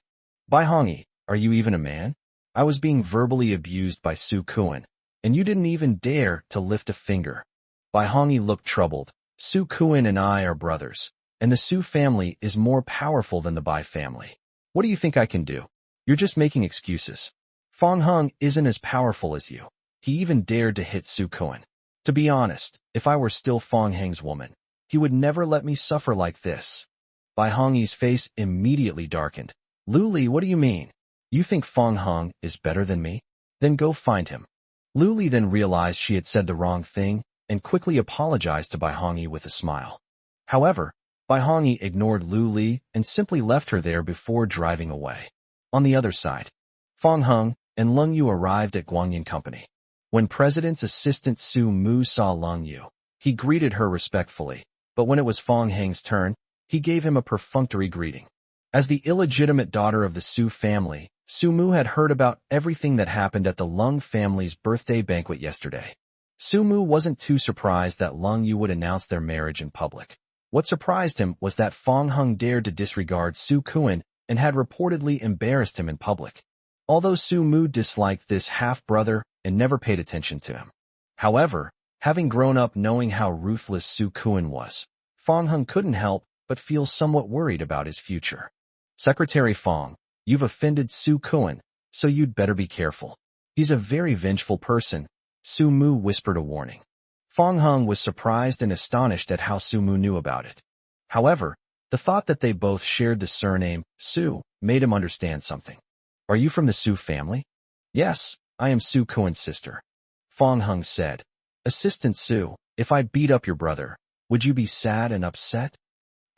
Speaker 1: Bai Hongyi, are you even a man? I was being verbally abused by Su Kuan, and you didn't even dare to lift a finger. Bai Hongyi looked troubled. Su Kuan and I are brothers, and the Su family is more powerful than the Bai family. What do you think I can do? You're just making excuses. Fong Heng isn't as powerful as you. He even dared to hit Su Kuan. To be honest, if I were still Fong Heng's woman, he would never let me suffer like this. Bai Hongyi's face immediately darkened. Lu Li, what do you mean? You think Fong Heng is better than me? Then go find him. Lu Li then realized she had said the wrong thing and quickly apologized to Bai Hongyi with a smile. However, Bai Hongyi ignored Lu Li and simply left her there before driving away. On the other side, Fong Heng and Lung Yu arrived at Guangyin Company. When President's assistant Su Mu saw Lung Yu, he greeted her respectfully, but when it was Fong Heng's turn, he gave him a perfunctory greeting. As the illegitimate daughter of the Su family, Su Mu had heard about everything that happened at the Lung family's birthday banquet yesterday. Su Mu wasn't too surprised that Lung Yu would announce their marriage in public. What surprised him was that Fong Heng dared to disregard Su Kuan and had reportedly embarrassed him in public. Although Su Mu disliked this half-brother and never paid attention to him. However, having grown up knowing how ruthless Su Kuan was, Fong Heng couldn't help but feel somewhat worried about his future. Secretary Fong, you've offended Su Kuan, so you'd better be careful. He's a very vengeful person, Su Mu whispered a warning. Fong Heng was surprised and astonished at how Su Mu knew about it. However, the thought that they both shared the surname, Su, made him understand something. Are you from the Su family? Yes, I am Su Kuan's sister. Fong Heng said. Assistant Su, if I beat up your brother, would you be sad and upset?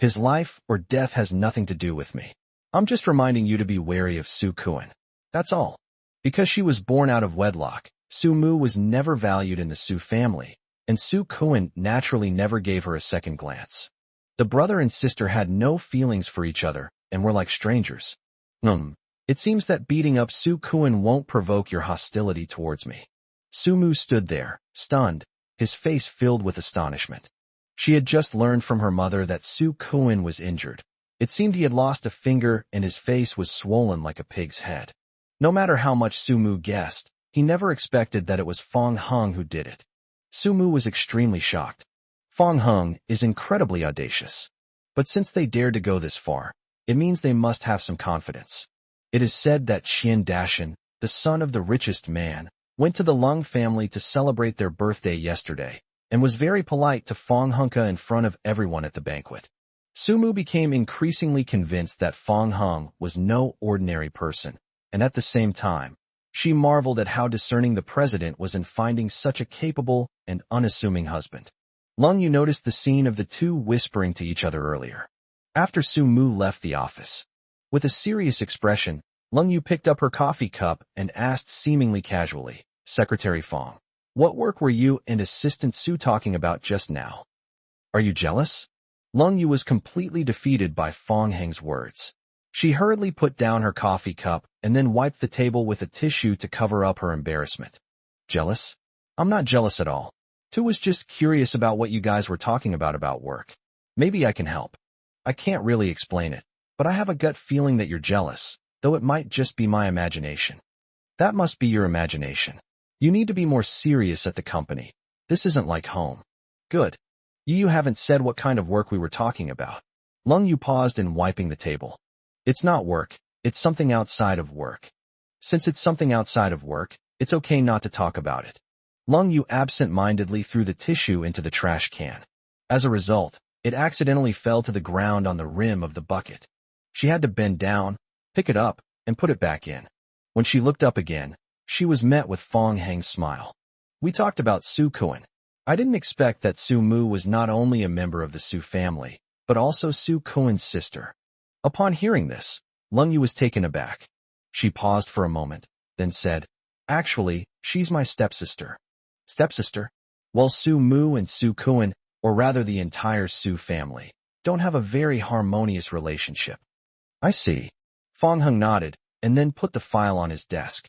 Speaker 1: His life or death has nothing to do with me. I'm just reminding you to be wary of Su Kuan. That's all. Because she was born out of wedlock, Su Mu was never valued in the Su family, and Su Kuan naturally never gave her a second glance. The brother and sister had no feelings for each other and were like strangers. It seems that beating up Su Kuan won't provoke your hostility towards me. Su Mu stood there, stunned, his face filled with astonishment. She had just learned from her mother that Su Kuan was injured. It seemed he had lost a finger and his face was swollen like a pig's head. No matter how much Sumu guessed, he never expected that it was Fong Hung who did it. Sumu was extremely shocked. Fong Hung is incredibly audacious. But since they dared to go this far, it means they must have some confidence. It is said that Xian Dashan, the son of the richest man, went to the Lung family to celebrate their birthday yesterday, and was very polite to Fong Hunka in front of everyone at the banquet. Sumu became increasingly convinced that Fong Hung was no ordinary person, and at the same time, she marveled at how discerning the president was in finding such a capable and unassuming husband. Lung Yu noticed the scene of the two whispering to each other earlier. After Sumu left the office, with a serious expression, Lung Yu picked up her coffee cup and asked seemingly casually, "Secretary Fong, what work were you and Assistant Su talking about just now? Are you jealous?" Lung Yu was completely defeated by Fong Heng's words. She hurriedly put down her coffee cup and then wiped the table with a tissue to cover up her embarrassment. "Jealous? I'm not jealous at all. Tu was just curious about what you guys were talking about work. Maybe I can help. I can't really explain it, but I have a gut feeling that you're jealous, though it might just be my imagination." "That must be your imagination. You need to be more serious at the company. This isn't like home." "Good. You haven't said what kind of work we were talking about." Lung Yu paused in wiping the table. "It's not work, it's something outside of work. Since it's something outside of work, it's okay not to talk about it." Lung Yu absent-mindedly threw the tissue into the trash can. As a result, it accidentally fell to the ground on the rim of the bucket. She had to bend down, pick it up, and put it back in. When she looked up again, she was met with Fong Heng's smile. "We talked about Su Kuan. I didn't expect that Su Mu was not only a member of the Su family, but also Su Kuan's sister." Upon hearing this, Lung Yu was taken aback. She paused for a moment, then said, "Actually, she's my stepsister." "Stepsister?" "Well, Su Mu and Su Kuan, or rather the entire Su family, don't have a very harmonious relationship." "I see." Fong Hung nodded, and then put the file on his desk.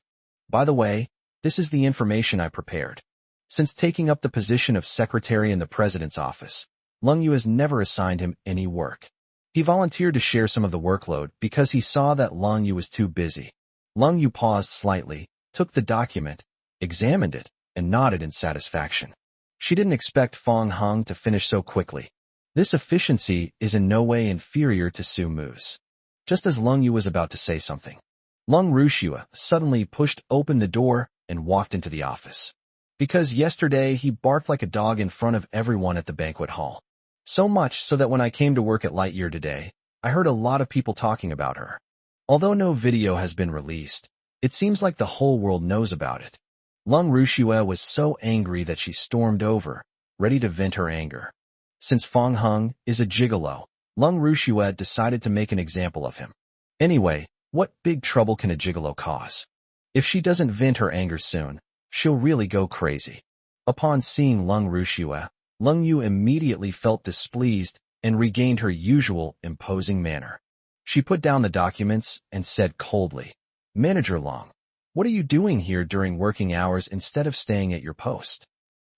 Speaker 1: "By the way, this is the information I prepared. Since taking up the position of secretary in the president's office, Lung Yu has never assigned him any work. He volunteered to share some of the workload because he saw that Lung Yu was too busy." Lung Yu paused slightly, took the document, examined it, and nodded in satisfaction. She didn't expect Fong Hung to finish so quickly. This efficiency is in no way inferior to Su Mu's. Just as Lung Yu was about to say something, Lung Rushua suddenly pushed open the door and walked into the office. Because yesterday he barked like a dog in front of everyone at the banquet hall. So much so that when I came to work at Lightyear today, I heard a lot of people talking about her. Although no video has been released, it seems like the whole world knows about it. Lung Rushua was so angry that she stormed over, ready to vent her anger. Since Fong Hung is a gigolo, Lung Rushua decided to make an example of him. Anyway, what big trouble can a gigolo cause? If she doesn't vent her anger soon, she'll really go crazy. Upon seeing Lung Rushua, Lung Yu immediately felt displeased and regained her usual imposing manner. She put down the documents and said coldly, "Manager Long, what are you doing here during working hours instead of staying at your post?"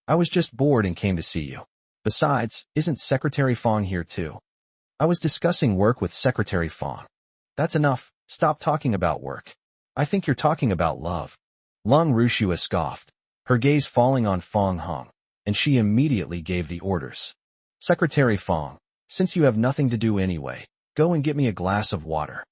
Speaker 1: "I was just bored and came to see you. Besides, isn't Secretary Fong here too?" "I was discussing work with Secretary Fong." "That's enough. Stop talking about work. I think you're talking about love." Lung Rushua scoffed, her gaze falling on Fong Hung, and she immediately gave the orders. "Secretary Fong, since you have nothing to do anyway, go and get me a glass of water."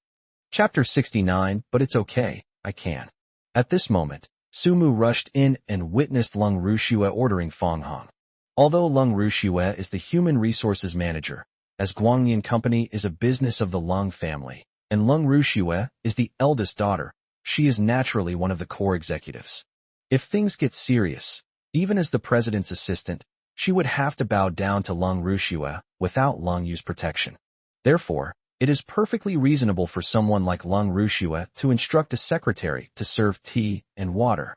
Speaker 1: Chapter 69, but it's okay, I can. At this moment, Sumu rushed in and witnessed Lung Rushua ordering Fong Hung. Although Lung Rushua is the human resources manager, as Guangyan Company is a business of the Lung family, and Lung Rushua is the eldest daughter, she is naturally one of the core executives. If things get serious, even as the president's assistant, she would have to bow down to Lung Rushua without Lung Yu's protection. Therefore, it is perfectly reasonable for someone like Lung Rushua to instruct a secretary to serve tea and water.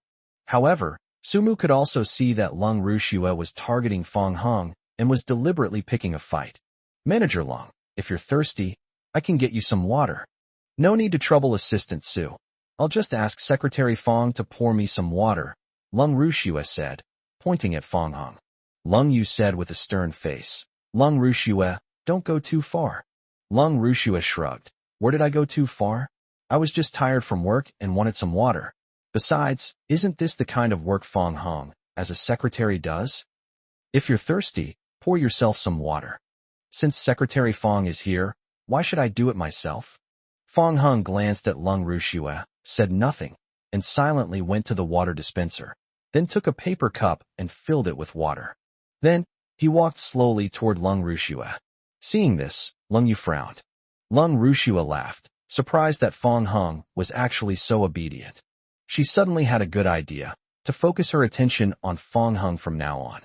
Speaker 1: However, Sumu could also see that Lung Rushua was targeting Fong Hung and was deliberately picking a fight. "Manager Lung, if you're thirsty, I can get you some water." "No need to trouble Assistant Su. I'll just ask Secretary Fong to pour me some water," Lung Rushua said, pointing at Fong Hung. Lung Yu said with a stern face, "Lung Rushua, don't go too far." Lung Rushua shrugged. Where did I go too far? I was just tired from work and wanted some water. Besides, isn't this the kind of work Fong Hong, as a secretary, does? If you're thirsty, pour yourself some water. Since Secretary Fong is here, why should I do it myself? Fong Hung glanced at Lung Rushua, said nothing, and silently went to the water dispenser, then took a paper cup and filled it with water. Then, he walked slowly toward Lung Rushua. Seeing this, Lung Yu frowned. Lung Rushua laughed, surprised that Fong Hung was actually so obedient. She suddenly had a good idea, to focus her attention on Fong Hung from now on.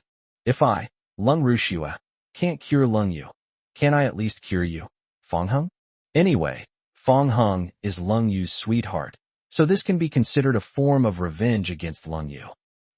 Speaker 1: If I, Lung Rushua, can't cure Lung Yu, can I at least cure you, Fong Hung? Anyway, Fong Hung is Lung Yu's sweetheart, so this can be considered a form of revenge against Lung Yu.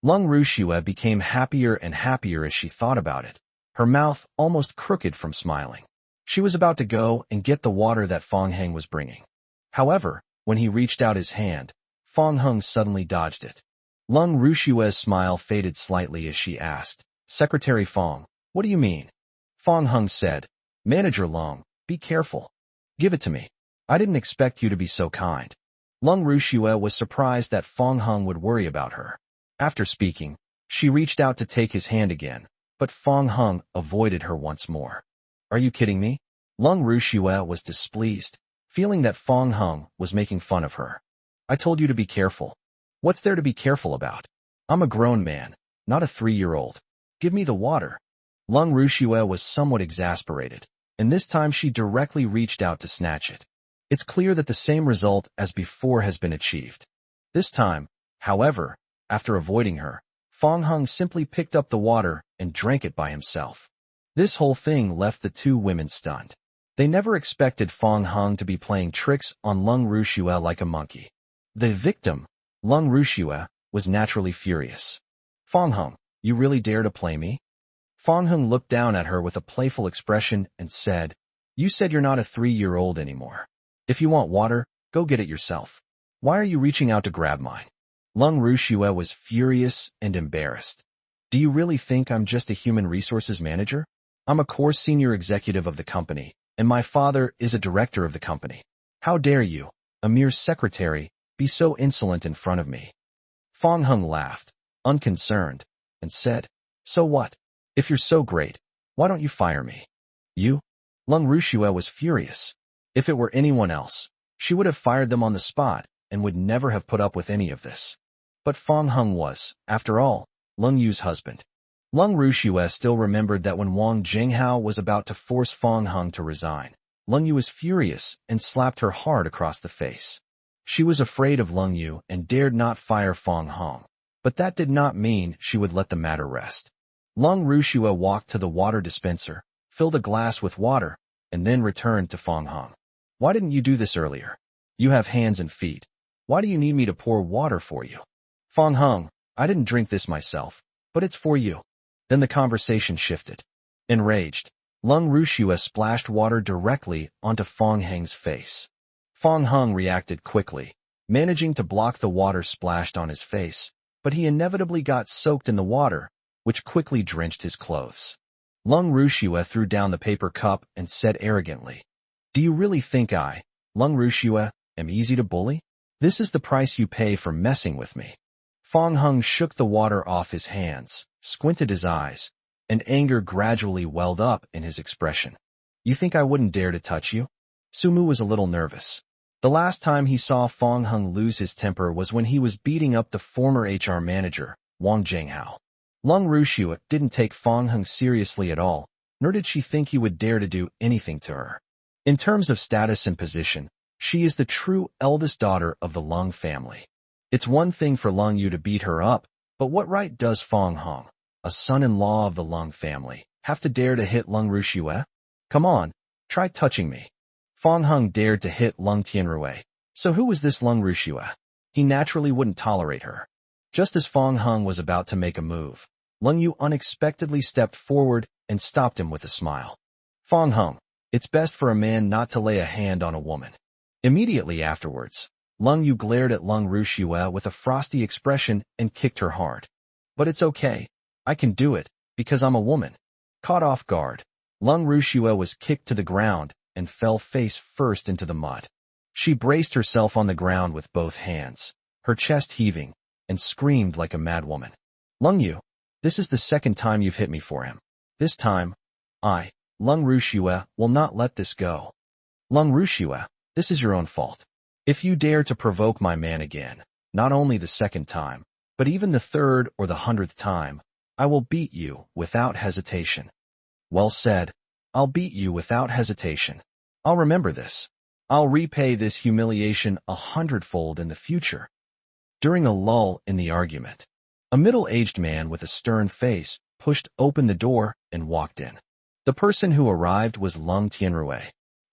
Speaker 1: Lung Rushua became happier and happier as she thought about it, her mouth almost crooked from smiling. She was about to go and get the water that Fong Hung was bringing. However, when he reached out his hand, Fong Hung suddenly dodged it. Lung Rushua's smile faded slightly as she asked, Secretary Fong, what do you mean? Fong Hung said, Manager Lung, be careful. Give it to me. I didn't expect you to be so kind. Lung Rushua was surprised that Fong Hung would worry about her. After speaking, she reached out to take his hand again, but Fong Hung avoided her once more. Are you kidding me? Lung Rushua was displeased, feeling that Fong Hung was making fun of her. I told you to be careful. What's there to be careful about? I'm a grown man, not a 3-year-old. Give me the water. Lung Rushua was somewhat exasperated, and this time she directly reached out to snatch it. It's clear that the same result as before has been achieved. This time, however, after avoiding her, Fong Hung simply picked up the water and drank it by himself. This whole thing left the two women stunned. They never expected Fong Hung to be playing tricks on Lung Rushua like a monkey. The victim, Lung Rushua, was naturally furious. Fong Hung, you really dare to play me? Fong Hung looked down at her with a playful expression and said, You said you're not a 3-year-old anymore. If you want water, go get it yourself. Why are you reaching out to grab mine? Lung Rushua was furious and embarrassed. Do you really think I'm just a human resources manager? I'm a core senior executive of the company, and my father is a director of the company. How dare you, a mere secretary, be so insolent in front of me? Fong Hung laughed, unconcerned, and said, So what? If you're so great, why don't you fire me? You? Lung Rushua was furious. If it were anyone else, she would have fired them on the spot and would never have put up with any of this. But Fong Hung was, after all, Lung Yu's husband. Lung Rushua still remembered that when Wang Jinghao was about to force Fong Hung to resign, Lung Yu was furious and slapped her hard across the face. She was afraid of Lung Yu and dared not fire Fong Hung, but that did not mean she would let the matter rest. Lung Rushua walked to the water dispenser, filled a glass with water, and then returned to Fong Hung. Why didn't you do this earlier? You have hands and feet. Why do you need me to pour water for you? Fong Hung, I didn't drink this myself, but it's for you. Then the conversation shifted. Enraged, Lung Rushua splashed water directly onto Fong Hung's face. Fong Hung reacted quickly, managing to block the water splashed on his face, but he inevitably got soaked in the water, which quickly drenched his clothes. Lung Rushua threw down the paper cup and said arrogantly, Do you really think I, Lung Rushua, am easy to bully? This is the price you pay for messing with me. Fong Hung shook the water off his hands, squinted his eyes, and anger gradually welled up in his expression. You think I wouldn't dare to touch you? Sumu was a little nervous. The last time he saw Fong Hung lose his temper was when he was beating up the former HR manager, Wang Jinghao. Lung Rushua didn't take Fong Hung seriously at all, nor did she think he would dare to do anything to her. In terms of status and position, she is the true eldest daughter of the Lung family. It's one thing for Lung Yu to beat her up, but what right does Fong Hung, a son-in-law of the Lung family, have to dare to hit Lung Rushua? Come on, try touching me. Fong Hung dared to hit Lung Tianrui. So who was this Lung Rushua? He naturally wouldn't tolerate her. Just as Fong Hung was about to make a move, Lung Yu unexpectedly stepped forward and stopped him with a smile. Fong Hung, it's best for a man not to lay a hand on a woman. Immediately afterwards, Lung Yu glared at Lung Rushua with a frosty expression and kicked her hard. But it's okay. I can do it, because I'm a woman. Caught off guard, Lung Rushua was kicked to the ground and fell face first into the mud. She braced herself on the ground with both hands, her chest heaving, and screamed like a madwoman. Lung Yu, this is the second time you've hit me for him. This time, I, Lung Rushue, will not let this go. Lung Rushue, this is your own fault. If you dare to provoke my man again, not only the second time, but even the third or the 100th time, I will beat you without hesitation. Well said. I'll beat you without hesitation. I'll remember this. I'll repay this humiliation 100-fold in the future. During a lull in the argument, a middle-aged man with a stern face pushed open the door and walked in. The person who arrived was Lung Tianrui.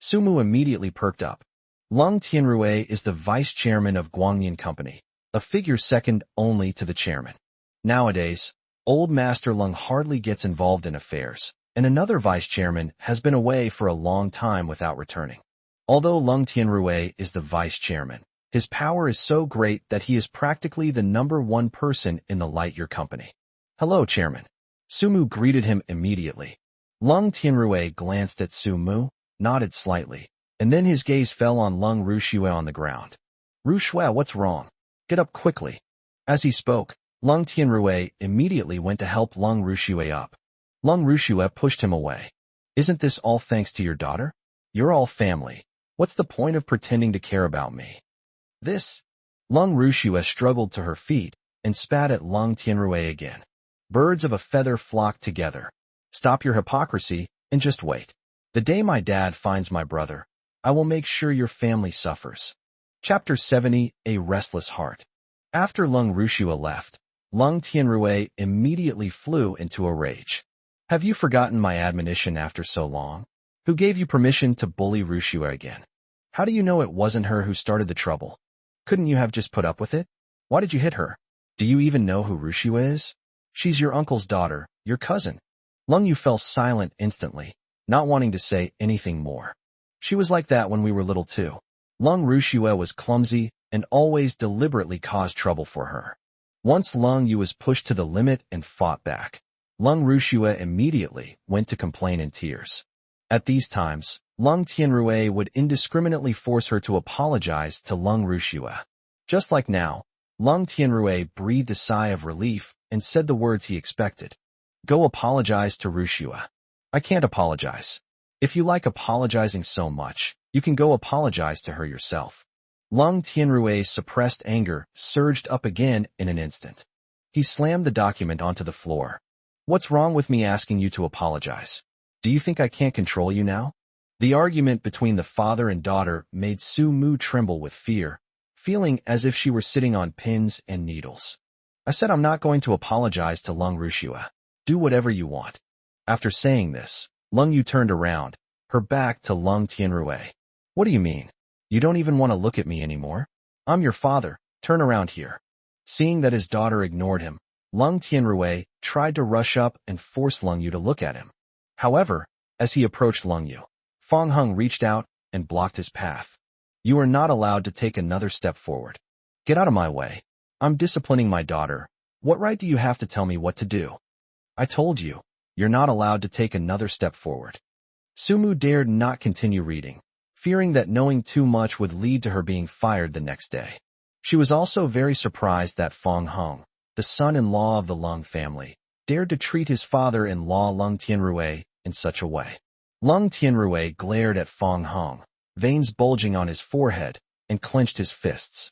Speaker 1: Sumu immediately perked up. Lung Tianrui is the vice chairman of Guangyan Company, a figure second only to the chairman. Nowadays, old Master Lung hardly gets involved in affairs, and another vice chairman has been away for a long time without returning. Although Lung Tianrui is the vice chairman, his power is so great that he is practically the #1 person in the Lightyear Company. Hello, Chairman. Sumu greeted him immediately. Lung Tianrui glanced at Sumu, nodded slightly, and then his gaze fell on Lung Rushue on the ground. Rushue, what's wrong? Get up quickly. As he spoke, Lung Tianrui immediately went to help Lung Rushue up. Lung Rushue pushed him away. Isn't this all thanks to your daughter? You're all family. What's the point of pretending to care about me? This. Lung Rushue struggled to her feet and spat at Lung Tianrui again. Birds of a feather flock together. Stop your hypocrisy and just wait. The day my dad finds my brother, I will make sure your family suffers. Chapter 70, A Restless Heart. After Lung Rushue left, Lung Tianrui immediately flew into a rage. Have you forgotten my admonition after so long? Who gave you permission to bully Rushue again? How do you know it wasn't her who started the trouble? Couldn't you have just put up with it? Why did you hit her? Do you even know who Rushue is? She's your uncle's daughter, your cousin. Lung Yu fell silent instantly, not wanting to say anything more. She was like that when we were little too. Lung Rushue was clumsy and always deliberately caused trouble for her. Once Lung Yu was pushed to the limit and fought back. Lung Rushue immediately went to complain in tears. At these times, Lung Tianrui would indiscriminately force her to apologize to Lung Rushue. Just like now, Lung Tianrui breathed a sigh of relief and said the words he expected. Go apologize to Rushue. I can't apologize. If you like apologizing so much, you can go apologize to her yourself. Lung Tianrui's suppressed anger surged up again in an instant. He slammed the document onto the floor. What's wrong with me asking you to apologize? Do you think I can't control you now? The argument between the father and daughter made Sumu tremble with fear, feeling as if she were sitting on pins and needles. I said I'm not going to apologize to Lung Rushue. Do whatever you want. After saying this, Lung Yu turned around, her back to Lung Tianrui. What do you mean? You don't even want to look at me anymore? I'm your father, turn around here. Seeing that his daughter ignored him, Lung Tianrui tried to rush up and force Lung Yu to look at him. However, as he approached Lung Yu, Fong Hung reached out and blocked his path. You are not allowed to take another step forward. Get out of my way. I'm disciplining my daughter. What right do you have to tell me what to do? I told you, you're not allowed to take another step forward. Sumu dared not continue reading, fearing that knowing too much would lead to her being fired the next day. She was also very surprised that Fong Hung, the son-in-law of the Lung family, dared to treat his father-in-law Lung Tianrui in such a way. Lung Tianrui glared at Fong Hung, veins bulging on his forehead, and clenched his fists.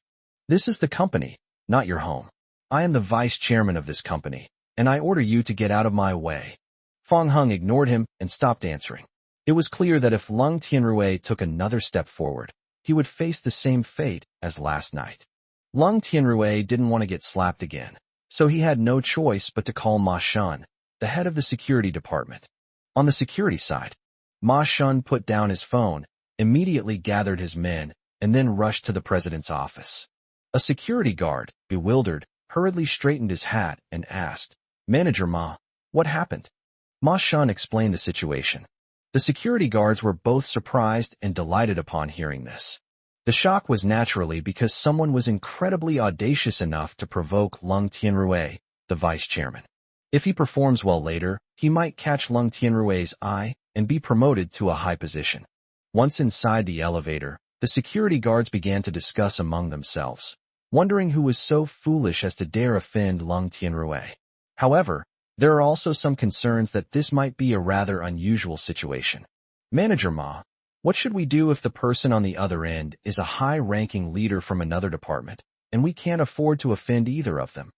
Speaker 1: This is the company, not your home. I am the vice chairman of this company, and I order you to get out of my way. Fong Hung ignored him and stopped answering. It was clear that if Lung Tianrui took another step forward, he would face the same fate as last night. Lung Tianrui didn't want to get slapped again, so he had no choice but to call Ma Shun, the head of the security department. On the security side, Ma Shun put down his phone, immediately gathered his men, and then rushed to the president's office. A security guard, bewildered, hurriedly straightened his hat and asked, Manager Ma, what happened? Ma Shun explained the situation. The security guards were both surprised and delighted upon hearing this. The shock was naturally because someone was incredibly audacious enough to provoke Lung Tianrui, the vice chairman. If he performs well later, he might catch Lung Tianrui's eye and be promoted to a high position. Once inside the elevator, the security guards began to discuss among themselves, wondering who was so foolish as to dare offend Lung Tianrui. However, there are also some concerns that this might be a rather unusual situation. Manager Ma, what should we do if the person on the other end is a high-ranking leader from another department, and we can't afford to offend either of them?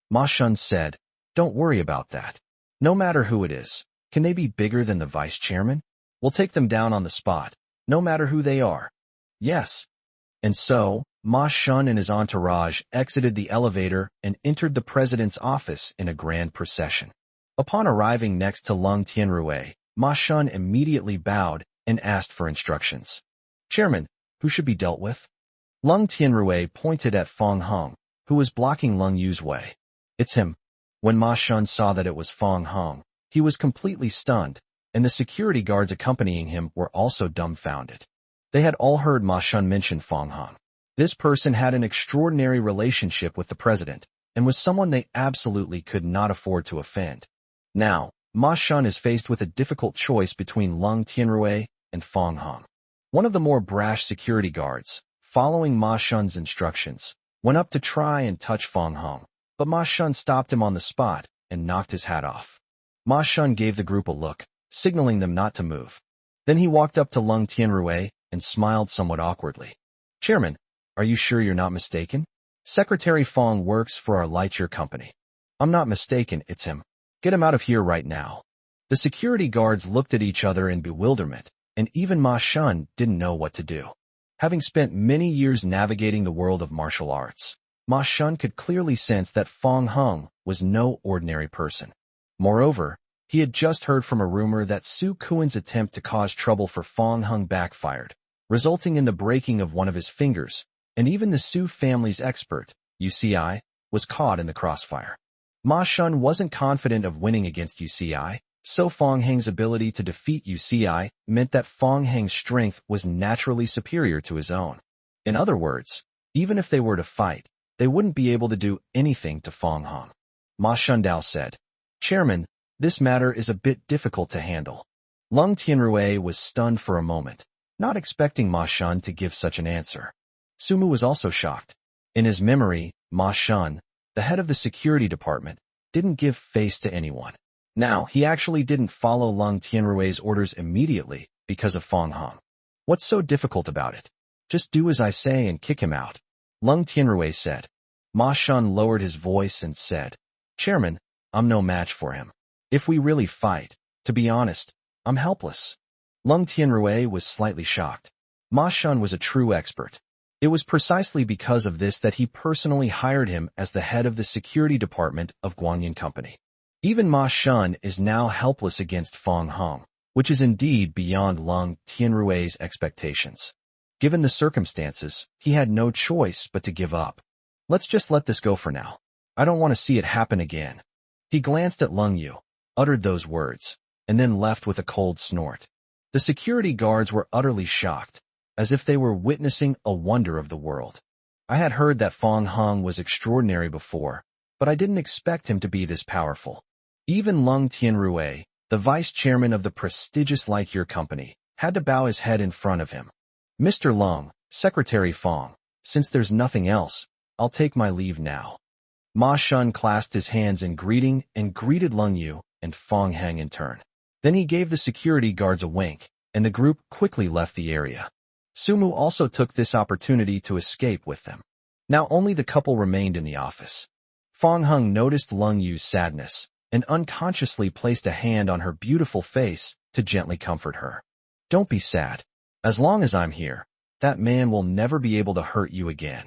Speaker 1: Ma Shun said, don't worry about that. No matter who it is, can they be bigger than the vice chairman? We'll take them down on the spot, no matter who they are. Yes. And so, Ma Shun and his entourage exited the elevator and entered the president's office in a grand procession. Upon arriving next to Lung Tianrui, Ma Shun immediately bowed and asked for instructions. Chairman, who should be dealt with? Lung Tianrui pointed at Fong Hung, who was blocking Lung Yu's way. It's him. When Ma Shun saw that it was Fong Hung, he was completely stunned, and the security guards accompanying him were also dumbfounded. They had all heard Ma Shun mention Fong Hung. This person had an extraordinary relationship with the president, and was someone they absolutely could not afford to offend. Now, Ma Shun is faced with a difficult choice between Lung Tianrui and Fong Hung. One of the more brash security guards, following Ma Shun's instructions, went up to try and touch Fong Hung, but Ma Shun stopped him on the spot and knocked his hat off. Ma Shun gave the group a look, signaling them not to move. Then he walked up to Lung Tianrui and smiled somewhat awkwardly. Chairman, are you sure you're not mistaken? Secretary Fong works for our Lightyear company. I'm not mistaken, it's him. Get him out of here right now. The security guards looked at each other in bewilderment, and even Ma Shun didn't know what to do. Having spent many years navigating the world of martial arts, Ma Shun could clearly sense that Fong Hung was no ordinary person. Moreover, he had just heard from a rumor that Su Kuan's attempt to cause trouble for Fong Hung backfired, resulting in the breaking of one of his fingers, and even the Su family's expert, UCI, was caught in the crossfire. Ma Shun wasn't confident of winning against UCI, so Fong Hang's ability to defeat UCI meant that Fong Hang's strength was naturally superior to his own. In other words, even if they were to fight, they wouldn't be able to do anything to Fong Hung. Ma Shundao said, Chairman, this matter is a bit difficult to handle. Lung Tianrui was stunned for a moment, not expecting Ma Shun to give such an answer. Sumu was also shocked. In his memory, Ma Shun, the head of the security department, didn't give face to anyone. Now, he actually didn't follow Lung Tianrui's orders immediately because of Fong Hung. What's so difficult about it? Just do as I say and kick him out. Lung Tianrui said. Ma Shun lowered his voice and said, Chairman, I'm no match for him. If we really fight, to be honest, I'm helpless. Lung Tianrui was slightly shocked. Ma Shun was a true expert. It was precisely because of this that he personally hired him as the head of the security department of Guanyin Company. Even Ma Shun is now helpless against Fong Hung, which is indeed beyond Lung Tianrui's expectations. Given the circumstances, he had no choice but to give up. Let's just let this go for now. I don't want to see it happen again. He glanced at Lung Yu, uttered those words, and then left with a cold snort. The security guards were utterly shocked, as if they were witnessing a wonder of the world. I had heard that Fong Hung was extraordinary before, but I didn't expect him to be this powerful. Even Lung Tianrui, the vice chairman of the prestigious Lightyear company, had to bow his head in front of him. Mr. Lung, Secretary Fong, since there's nothing else, I'll take my leave now. Ma Shun clasped his hands in greeting and greeted Lung Yu and Fong Hang in turn. Then he gave the security guards a wink, and the group quickly left the area. Sumu also took this opportunity to escape with them. Now only the couple remained in the office. Fong Hung noticed Lung Yu's sadness, and unconsciously placed a hand on her beautiful face to gently comfort her. Don't be sad. As long as I'm here, that man will never be able to hurt you again.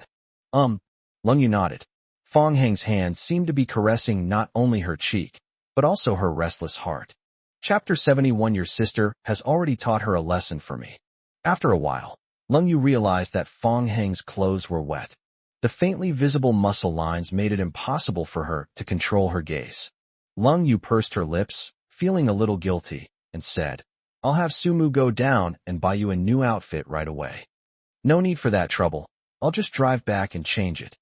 Speaker 1: Lung Yu nodded. Fong Hang's hand seemed to be caressing not only her cheek, but also her restless heart. Chapter 71. Your sister has already taught her a lesson for me. After a while, Lung Yu realized that Fong Hang's clothes were wet. The faintly visible muscle lines made it impossible for her to control her gaze. Lung Yu pursed her lips, feeling a little guilty, and said, I'll have Sumu go down and buy you a new outfit right away. No need for that trouble. I'll just drive back and change it.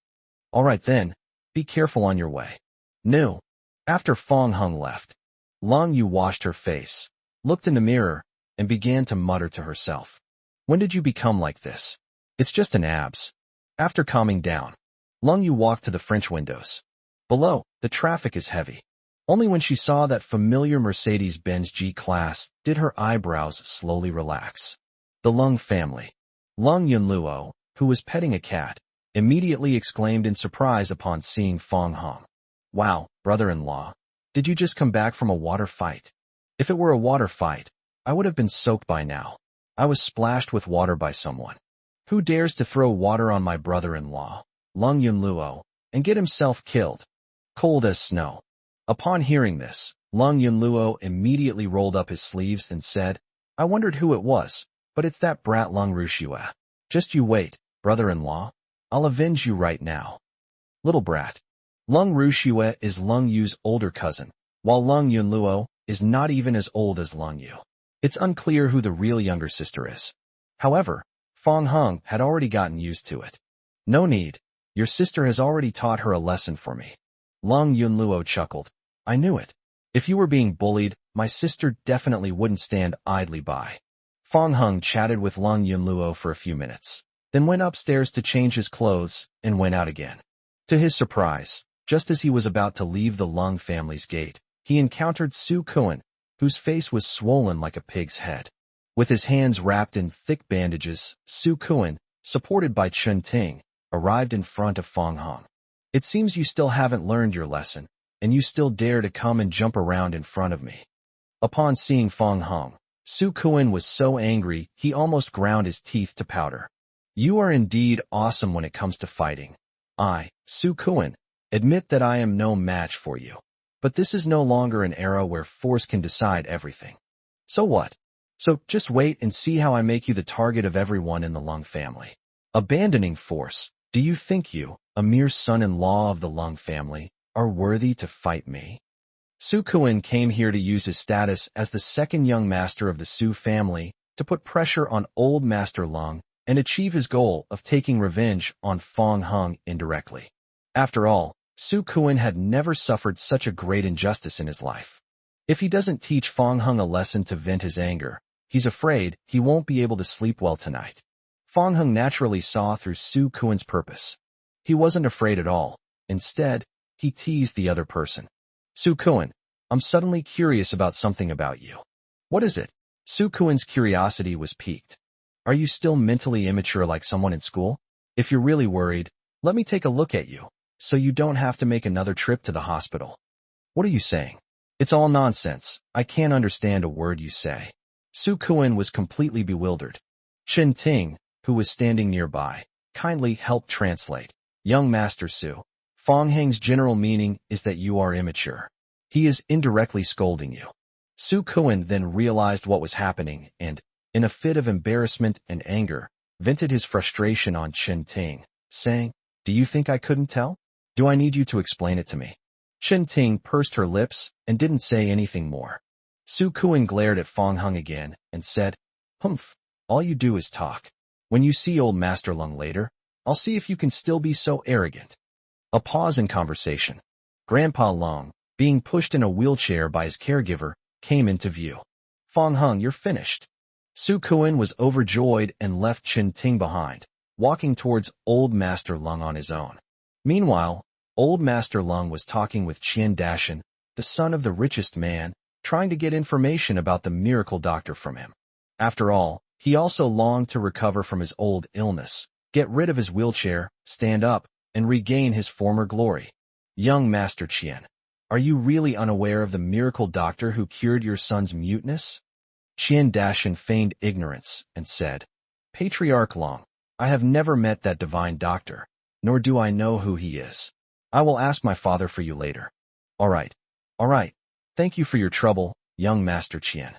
Speaker 1: All right then, be careful on your way. No. After Fong Hung left, Lung Yu washed her face, looked in the mirror, and began to mutter to herself. When did you become like this? It's just an abs. After calming down, Lung Yu walked to the French windows. Below, the traffic is heavy. Only when she saw that familiar Mercedes-Benz G-Class did her eyebrows slowly relax. The Lung family. Lung Yunluo, who was petting a cat, immediately exclaimed in surprise upon seeing Fong Hong. Wow, brother-in-law, did you just come back from a water fight? If it were a water fight, I would have been soaked by now. I was splashed with water by someone. Who dares to throw water on my brother-in-law, Lung Yunluo, and get himself killed? Cold as snow. Upon hearing this, Lung Yunluo immediately rolled up his sleeves and said, I wondered who it was, but it's that brat Lung Rushue. Just you wait, brother-in-law. I'll avenge you right now. Little brat. Lung Rushue is Lung Yu's older cousin, while Lung Yunluo is not even as old as Lung Yu. It's unclear who the real younger sister is. However, Fong Hong had already gotten used to it. No need. Your sister has already taught her a lesson for me. Lung Yunluo chuckled. I knew it. If you were being bullied, my sister definitely wouldn't stand idly by. Fong Hong chatted with Lung Yunluo for a few minutes, then went upstairs to change his clothes and went out again. To his surprise, just as he was about to leave the Lung family's gate, he encountered Su Kuan, whose face was swollen like a pig's head. With his hands wrapped in thick bandages, Su Kuan, supported by Chun Ting, arrived in front of Fong Hong. It seems you still haven't learned your lesson, and you still dare to come and jump around in front of me. Upon seeing Fong Hong, Su Kuan was so angry he almost ground his teeth to powder. You are indeed awesome when it comes to fighting. I, Su Kuan, admit that I am no match for you. But this is no longer an era where force can decide everything. So what? So just wait and see how I make you the target of everyone in the Lung family. Abandoning force, do you think you, a mere son-in-law of the Lung family, are worthy to fight me? Su Kuan came here to use his status as the second young master of the Su family to put pressure on old Master Lung and achieve his goal of taking revenge on Fong Hong indirectly. After all, Su Kuan had never suffered such a great injustice in his life. If he doesn't teach Fong Hong a lesson to vent his anger, he's afraid he won't be able to sleep well tonight. Fong Hong naturally saw through Su Kuan's purpose. He wasn't afraid at all. Instead, he teased the other person. Su Kuan, I'm suddenly curious about something about you. What is it? Su Kuan's curiosity was piqued. Are you still mentally immature like someone in school? If you're really worried, let me take a look at you, so you don't have to make another trip to the hospital. What are you saying? It's all nonsense. I can't understand a word you say. Su Kuan was completely bewildered. Chun Ting, who was standing nearby, kindly helped translate. Young Master Su, Fong Hong's general meaning is that you are immature. He is indirectly scolding you. Su Kuan then realized what was happening and, in a fit of embarrassment and anger, vented his frustration on Chun Ting, saying, Do you think I couldn't tell? Do I need you to explain it to me? Chun Ting pursed her lips and didn't say anything more. Su Kuan glared at Fong Hong again and said, Humph, all you do is talk. When you see old Master Lung later, I'll see if you can still be so arrogant. A pause in conversation. Grandpa Lung, being pushed in a wheelchair by his caregiver, came into view. Fong Hong, you're finished. Su Kuan was overjoyed and left Chun Ting behind, walking towards old Master Lung on his own. Meanwhile, old Master Lung was talking with Qian Dashan, the son of the richest man, trying to get information about the miracle doctor from him. After all, he also longed to recover from his old illness, get rid of his wheelchair, stand up, and regain his former glory. Young Master Qian, are you really unaware of the miracle doctor who cured your son's muteness? Qian Dashan feigned ignorance and said, Patriarch Long, I have never met that divine doctor, nor do I know who he is. I will ask my father for you later. All right. Thank you for your trouble, young Master Qian.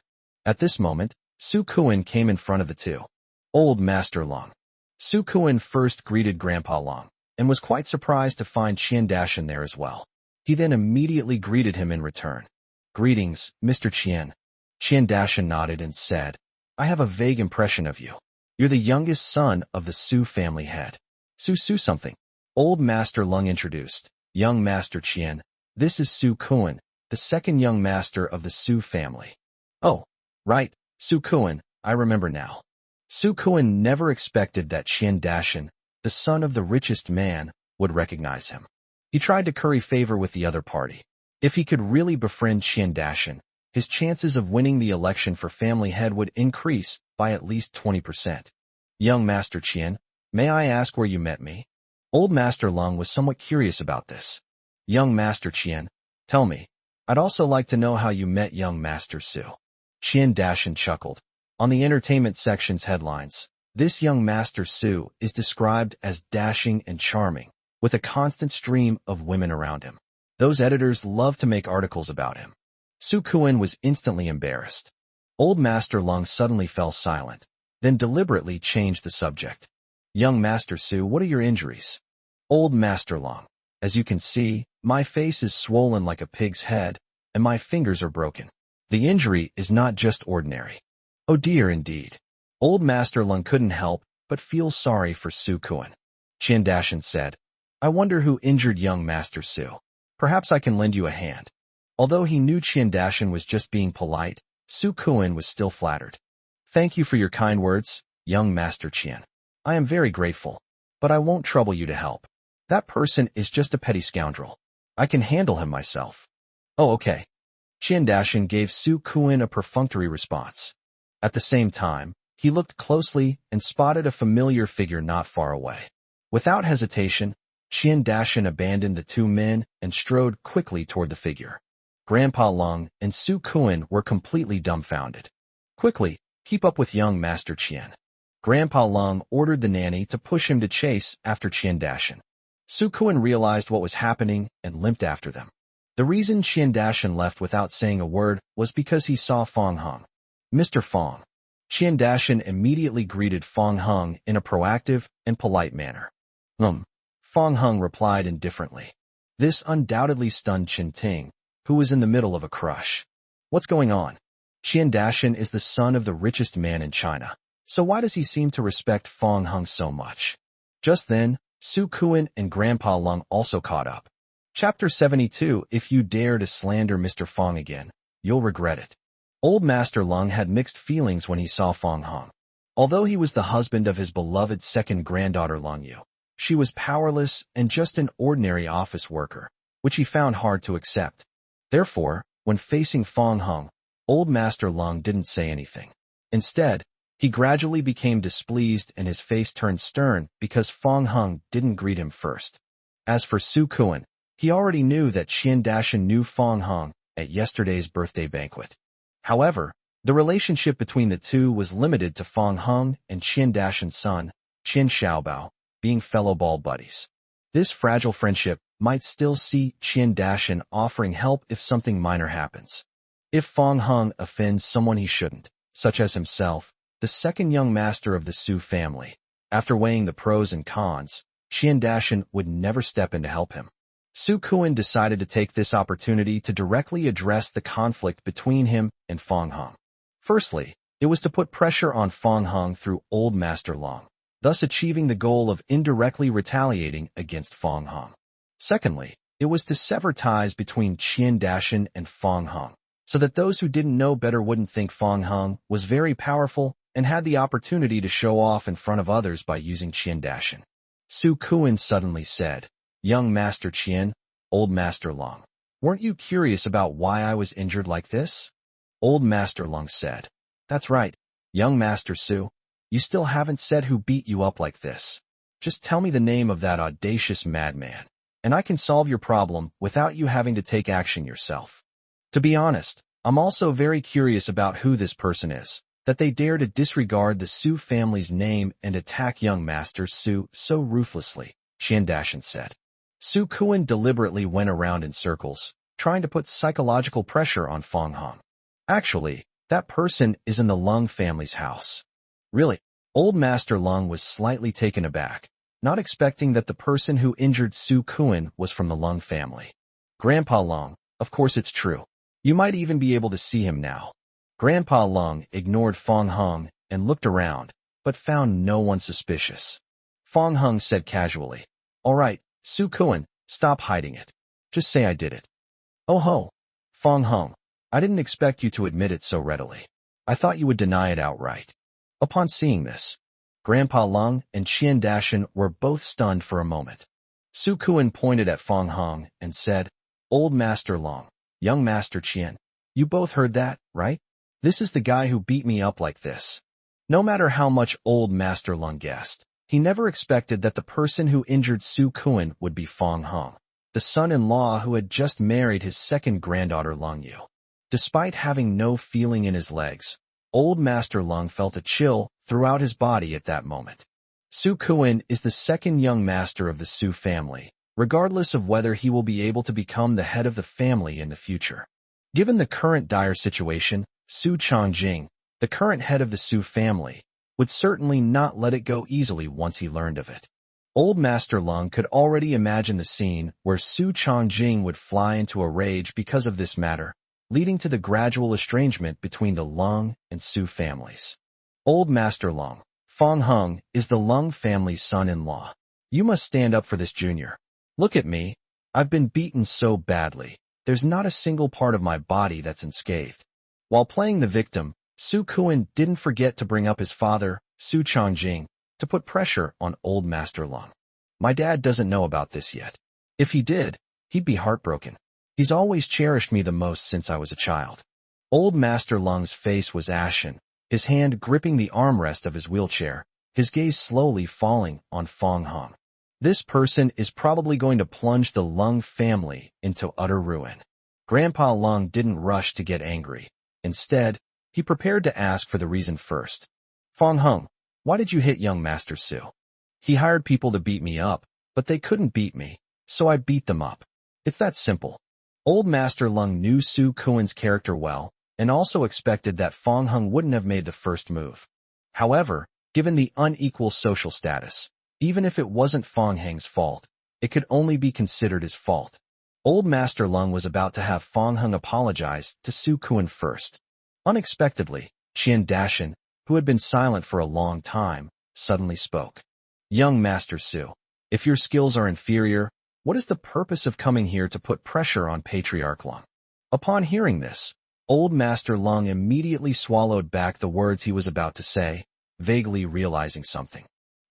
Speaker 1: At this moment, Su Kuan came in front of the two. Old Master Long. Su Kuan first greeted Grandpa Long, and was quite surprised to find Qian Dashan there as well. He then immediately greeted him in return. Greetings, Mr. Qian. Qian Dashan nodded and said, I have a vague impression of you. You're the youngest son of the Su family head. Su something. Old Master Lung introduced. Young Master Qian, this is Su Kuan, the second young master of the Su family. Oh, right, Su Kuan, I remember now. Su Kuan never expected that Qian Dashan, the son of the richest man, would recognize him. He tried to curry favor with the other party. If he could really befriend Qian Dashan, his chances of winning the election for family head would increase by at least 20%. Young Master Qian, may I ask where you met me? Old Master Lung was somewhat curious about this. Young Master Qian, tell me. I'd also like to know how you met young Master Su. Qian Dashan chuckled. On the entertainment section's headlines, this young Master Su is described as dashing and charming, with a constant stream of women around him. Those editors love to make articles about him. Su Kuan was instantly embarrassed. Old Master Lung suddenly fell silent, then deliberately changed the subject. Young Master Su, what are your injuries? Old Master Lung, as you can see, my face is swollen like a pig's head, and my fingers are broken. The injury is not just ordinary. Oh dear, indeed. Old Master Lung couldn't help but feel sorry for Su Kuan. Qian Dashan said, I wonder who injured young Master Su. Perhaps I can lend you a hand. Although he knew Qian Dashan was just being polite, Su Kuan was still flattered. Thank you for your kind words, young Master Qian. I am very grateful, but I won't trouble you to help. That person is just a petty scoundrel. I can handle him myself. Oh, okay. Qian Dashan gave Su Kuan a perfunctory response. At the same time, he looked closely and spotted a familiar figure not far away. Without hesitation, Qian Dashan abandoned the two men and strode quickly toward the figure. Grandpa Lung and Su Kuan were completely dumbfounded. Quickly, keep up with young Master Qian. Grandpa Lung ordered the nanny to push him to chase after Qian Dashan. Su Kuan realized what was happening and limped after them. The reason Qian Dashan left without saying a word was because he saw Fong Hung. Mr. Fong. Qian Dashan immediately greeted Fong Hung in a proactive and polite manner. Fong Hung replied indifferently. This undoubtedly stunned Chen Ting, who was in the middle of a crush. What's going on? Qian Dashan is the son of the richest man in China, so why does he seem to respect Fong Hung so much? Just then, Su Kuan and Grandpa Lung also caught up. Chapter 72. If you dare to slander Mr. Fong again, you'll regret it. Old Master Lung had mixed feelings when he saw Fong Hung. Although he was the husband of his beloved second granddaughter Lung Yu, she was powerless and just an ordinary office worker, which he found hard to accept. Therefore, when facing Fong Hung, Old Master Lung didn't say anything. Instead, he gradually became displeased and his face turned stern because Fong Hung didn't greet him first. As for Su Kuan, he already knew that Qian Dashan knew Fong Hung at yesterday's birthday banquet. However, the relationship between the two was limited to Fong Hung and Qian Dashan's son, Qian Xiaobao, being fellow ball buddies. This fragile friendship might still see Qian Dashan offering help if something minor happens. If Fong Hung offends someone he shouldn't, such as himself, the second young master of the Su family, after weighing the pros and cons, Qian Dashan would never step in to help him. Su Kuan decided to take this opportunity to directly address the conflict between him and Fong Hung. Firstly, it was to put pressure on Fong Hung through Old Master Lung, thus achieving the goal of indirectly retaliating against Fong Hung. Secondly, it was to sever ties between Qian Dashan and Fong Hung, so that those who didn't know better wouldn't think Fong Hung was very powerful and had the opportunity to show off in front of others by using Qian Dashan. Su Kuan suddenly said, Young Master Qian, Old Master Lung, weren't you curious about why I was injured like this? Old Master Lung said, That's right, young Master Su. You still haven't said who beat you up like this. Just tell me the name of that audacious madman, and I can solve your problem without you having to take action yourself. To be honest, I'm also very curious about who this person is, that they dare to disregard the Su family's name and attack young Master Su so ruthlessly, Qian Dashan said. Su Kuan deliberately went around in circles, trying to put psychological pressure on Fong Hung. Actually, that person is in the Lung family's house. Really? Old Master Lung was slightly taken aback, not expecting that the person who injured Su Kuan was from the Lung family. Grandpa Lung, of course it's true. You might even be able to see him now. Grandpa Lung ignored Fong Hung and looked around, but found no one suspicious. Fong Hung said casually, All right, Su Kuan, stop hiding it. Just say I did it. Oh ho. Fong Hung, I didn't expect you to admit it so readily. I thought you would deny it outright. Upon seeing this, Grandpa Lung and Qian Dashan were both stunned for a moment. Su Kuan pointed at Fong Hong and said, "Old Master Long, young Master Qian, you both heard that, right? This is the guy who beat me up like this." No matter how much Old Master Lung guessed, he never expected that the person who injured Su Kuan would be Fong Hong, the son-in-law who had just married his second granddaughter Lung Yu. Despite having no feeling in his legs, Old Master Lung felt a chill throughout his body at that moment. Su Kuan is the second young master of the Su family, regardless of whether he will be able to become the head of the family in the future. Given the current dire situation, Su Changjing, the current head of the Su family, would certainly not let it go easily once he learned of it. Old Master Lung could already imagine the scene where Su Changjing would fly into a rage because of this matter, leading to the gradual estrangement between the Lung and Su families. Old Master Lung, Fong Hung, is the Lung family's son-in-law. You must stand up for this, Junior. Look at me. I've been beaten so badly. There's not a single part of my body that's unscathed. While playing the victim, Su Kuan didn't forget to bring up his father, Su Changjing, to put pressure on Old Master Lung. My dad doesn't know about this yet. If he did, he'd be heartbroken. He's always cherished me the most since I was a child. Old Master Lung's face was ashen, his hand gripping the armrest of his wheelchair, his gaze slowly falling on Fong Hong. This person is probably going to plunge the Lung family into utter ruin. Grandpa Lung didn't rush to get angry. Instead, he prepared to ask for the reason first. Fong Hung, why did you hit young Master Su? He hired people to beat me up, but they couldn't beat me, so I beat them up. It's that simple. Old Master Lung knew Su Kuan's character well, and also expected that Fong Hung wouldn't have made the first move. However, given the unequal social status, even if it wasn't Fong Hang's fault, it could only be considered his fault. Old Master Lung was about to have Fong Hung apologize to Su Kuan first. Unexpectedly, Qian Dashan, who had been silent for a long time, suddenly spoke. Young Master Su, if your skills are inferior, what is the purpose of coming here to put pressure on Patriarch Lung? Upon hearing this, Old Master Lung immediately swallowed back the words he was about to say, vaguely realizing something.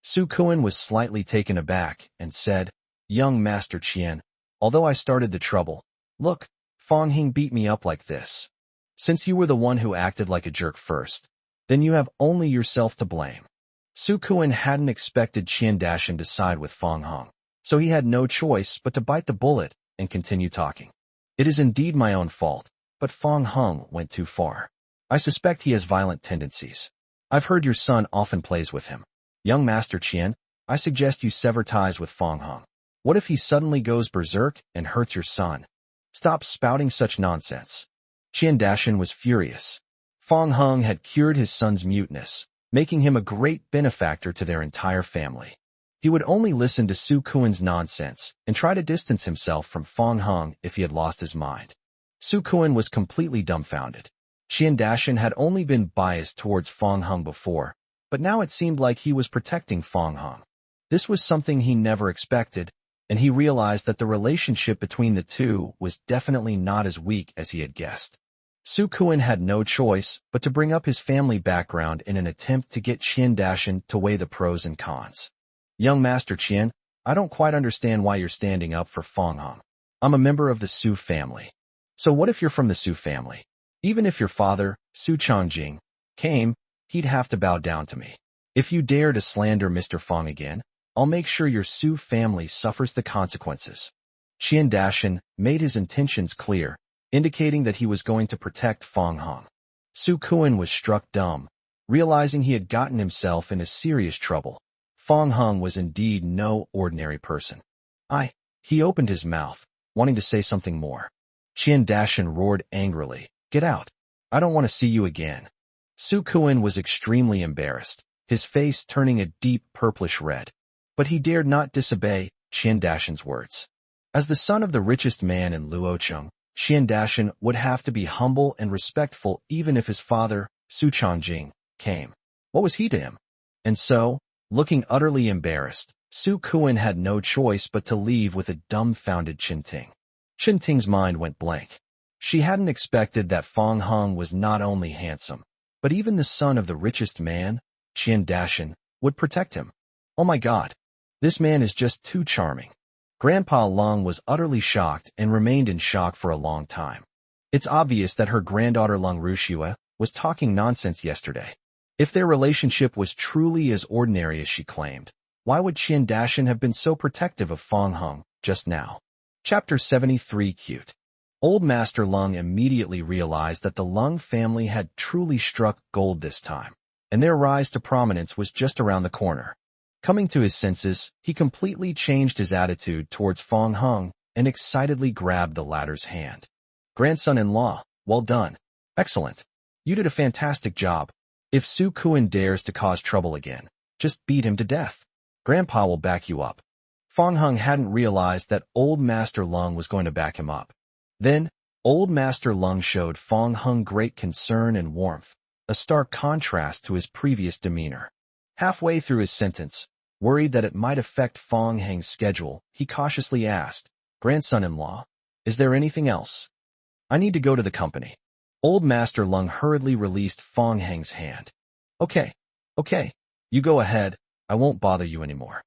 Speaker 1: Su Kuan was slightly taken aback and said, Young Master Qian, although I started the trouble, look, Fong Hing beat me up like this. Since you were the one who acted like a jerk first, then you have only yourself to blame. Su Kuan hadn't expected Qian Dashan to side with Fong Hong, so he had no choice but to bite the bullet and continue talking. It is indeed my own fault, but Fong Hong went too far. I suspect he has violent tendencies. I've heard your son often plays with him. Young Master Qian, I suggest you sever ties with Fong Hong. What if he suddenly goes berserk and hurts your son? Stop spouting such nonsense. Qian Dashan was furious. Fong Hong had cured his son's muteness, making him a great benefactor to their entire family. He would only listen to Su Kuan's nonsense and try to distance himself from Fong Hong if he had lost his mind. Su Kuan was completely dumbfounded. Qian Dashan had only been biased towards Fong Hong before, but now it seemed like he was protecting Fong Hong. This was something he never expected, and he realized that the relationship between the two was definitely not as weak as he had guessed. Su Kuan had no choice but to bring up his family background in an attempt to get Qian Dashan to weigh the pros and cons. Young Master Qian, I don't quite understand why you're standing up for Fong Hong. I'm a member of the Su family. So what if you're from the Su family? Even if your father, Su Changjing, came, he'd have to bow down to me. If you dare to slander Mr. Fong again, I'll make sure your Su family suffers the consequences. Qian Dashan made his intentions clear, indicating that he was going to protect Fong Hong. Su Kuan was struck dumb, realizing he had gotten himself into serious trouble. Fong Hong was indeed no ordinary person. He opened his mouth, wanting to say something more. Qian Dashan roared angrily, Get out. I don't want to see you again. Su Kuan was extremely embarrassed, his face turning a deep purplish red. But he dared not disobey Qian Dashan's words. As the son of the richest man in Luocheng, Qian Dashan would have to be humble and respectful even if his father, Su Changjing, came. What was he to him? And so, looking utterly embarrassed, Su Kuan had no choice but to leave with a dumbfounded Qinting. Qinting's mind went blank. She hadn't expected that Fong Hong was not only handsome, but even the son of the richest man, Qian Dashan, would protect him. Oh my God. This man is just too charming. Grandpa Lung was utterly shocked and remained in shock for a long time. It's obvious that her granddaughter Lung Rushua was talking nonsense yesterday. If their relationship was truly as ordinary as she claimed, why would Qian Dashan have been so protective of Fong Hung just now? Chapter 73 Cute. Old Master Lung immediately realized that the Lung family had truly struck gold this time, and their rise to prominence was just around the corner. Coming to his senses, he completely changed his attitude towards Fong Hung and excitedly grabbed the latter's hand. Grandson-in-law, well done. Excellent. You did a fantastic job. If Su Kuan dares to cause trouble again, just beat him to death. Grandpa will back you up. Fong Hung hadn't realized that Old Master Lung was going to back him up. Then, Old Master Lung showed Fong Hung great concern and warmth, a stark contrast to his previous demeanor. Halfway through his sentence, worried that it might affect Fong Hung's schedule, he cautiously asked, Grandson-in-law, is there anything else? I need to go to the company. Old Master Lung hurriedly released Fong Hung's hand. Okay, you go ahead, I won't bother you anymore.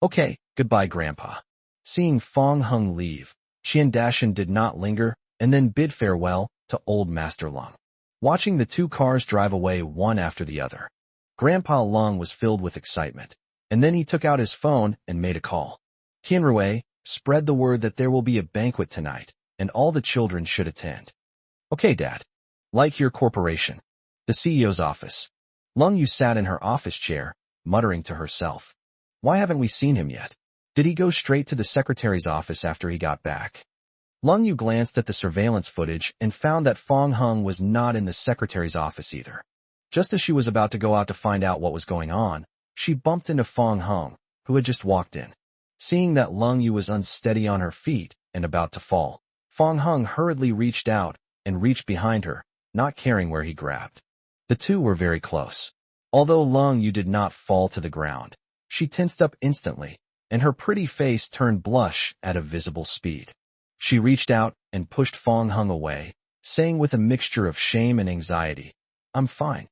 Speaker 1: Okay, goodbye Grandpa. Seeing Fong Hung leave, Qian Dashan did not linger and then bid farewell to Old Master Lung. Watching the two cars drive away one after the other, Grandpa Lung was filled with excitement, and then he took out his phone and made a call. Tianrui, spread the word that there will be a banquet tonight, and all the children should attend. Okay, Dad. Like your corporation. The CEO's office. Lung Yu sat in her office chair, muttering to herself. Why haven't we seen him yet? Did he go straight to the secretary's office after he got back? Lung Yu glanced at the surveillance footage and found that Fong Hung was not in the secretary's office either. Just as she was about to go out to find out what was going on, she bumped into Fong Hung, who had just walked in. Seeing that Lung Yu was unsteady on her feet and about to fall, Fong Hung hurriedly reached out and reached behind her, not caring where he grabbed. The two were very close. Although Lung Yu did not fall to the ground, she tensed up instantly, and her pretty face turned blush at a visible speed. She reached out and pushed Fong Hung away, saying with a mixture of shame and anxiety, I'm fine.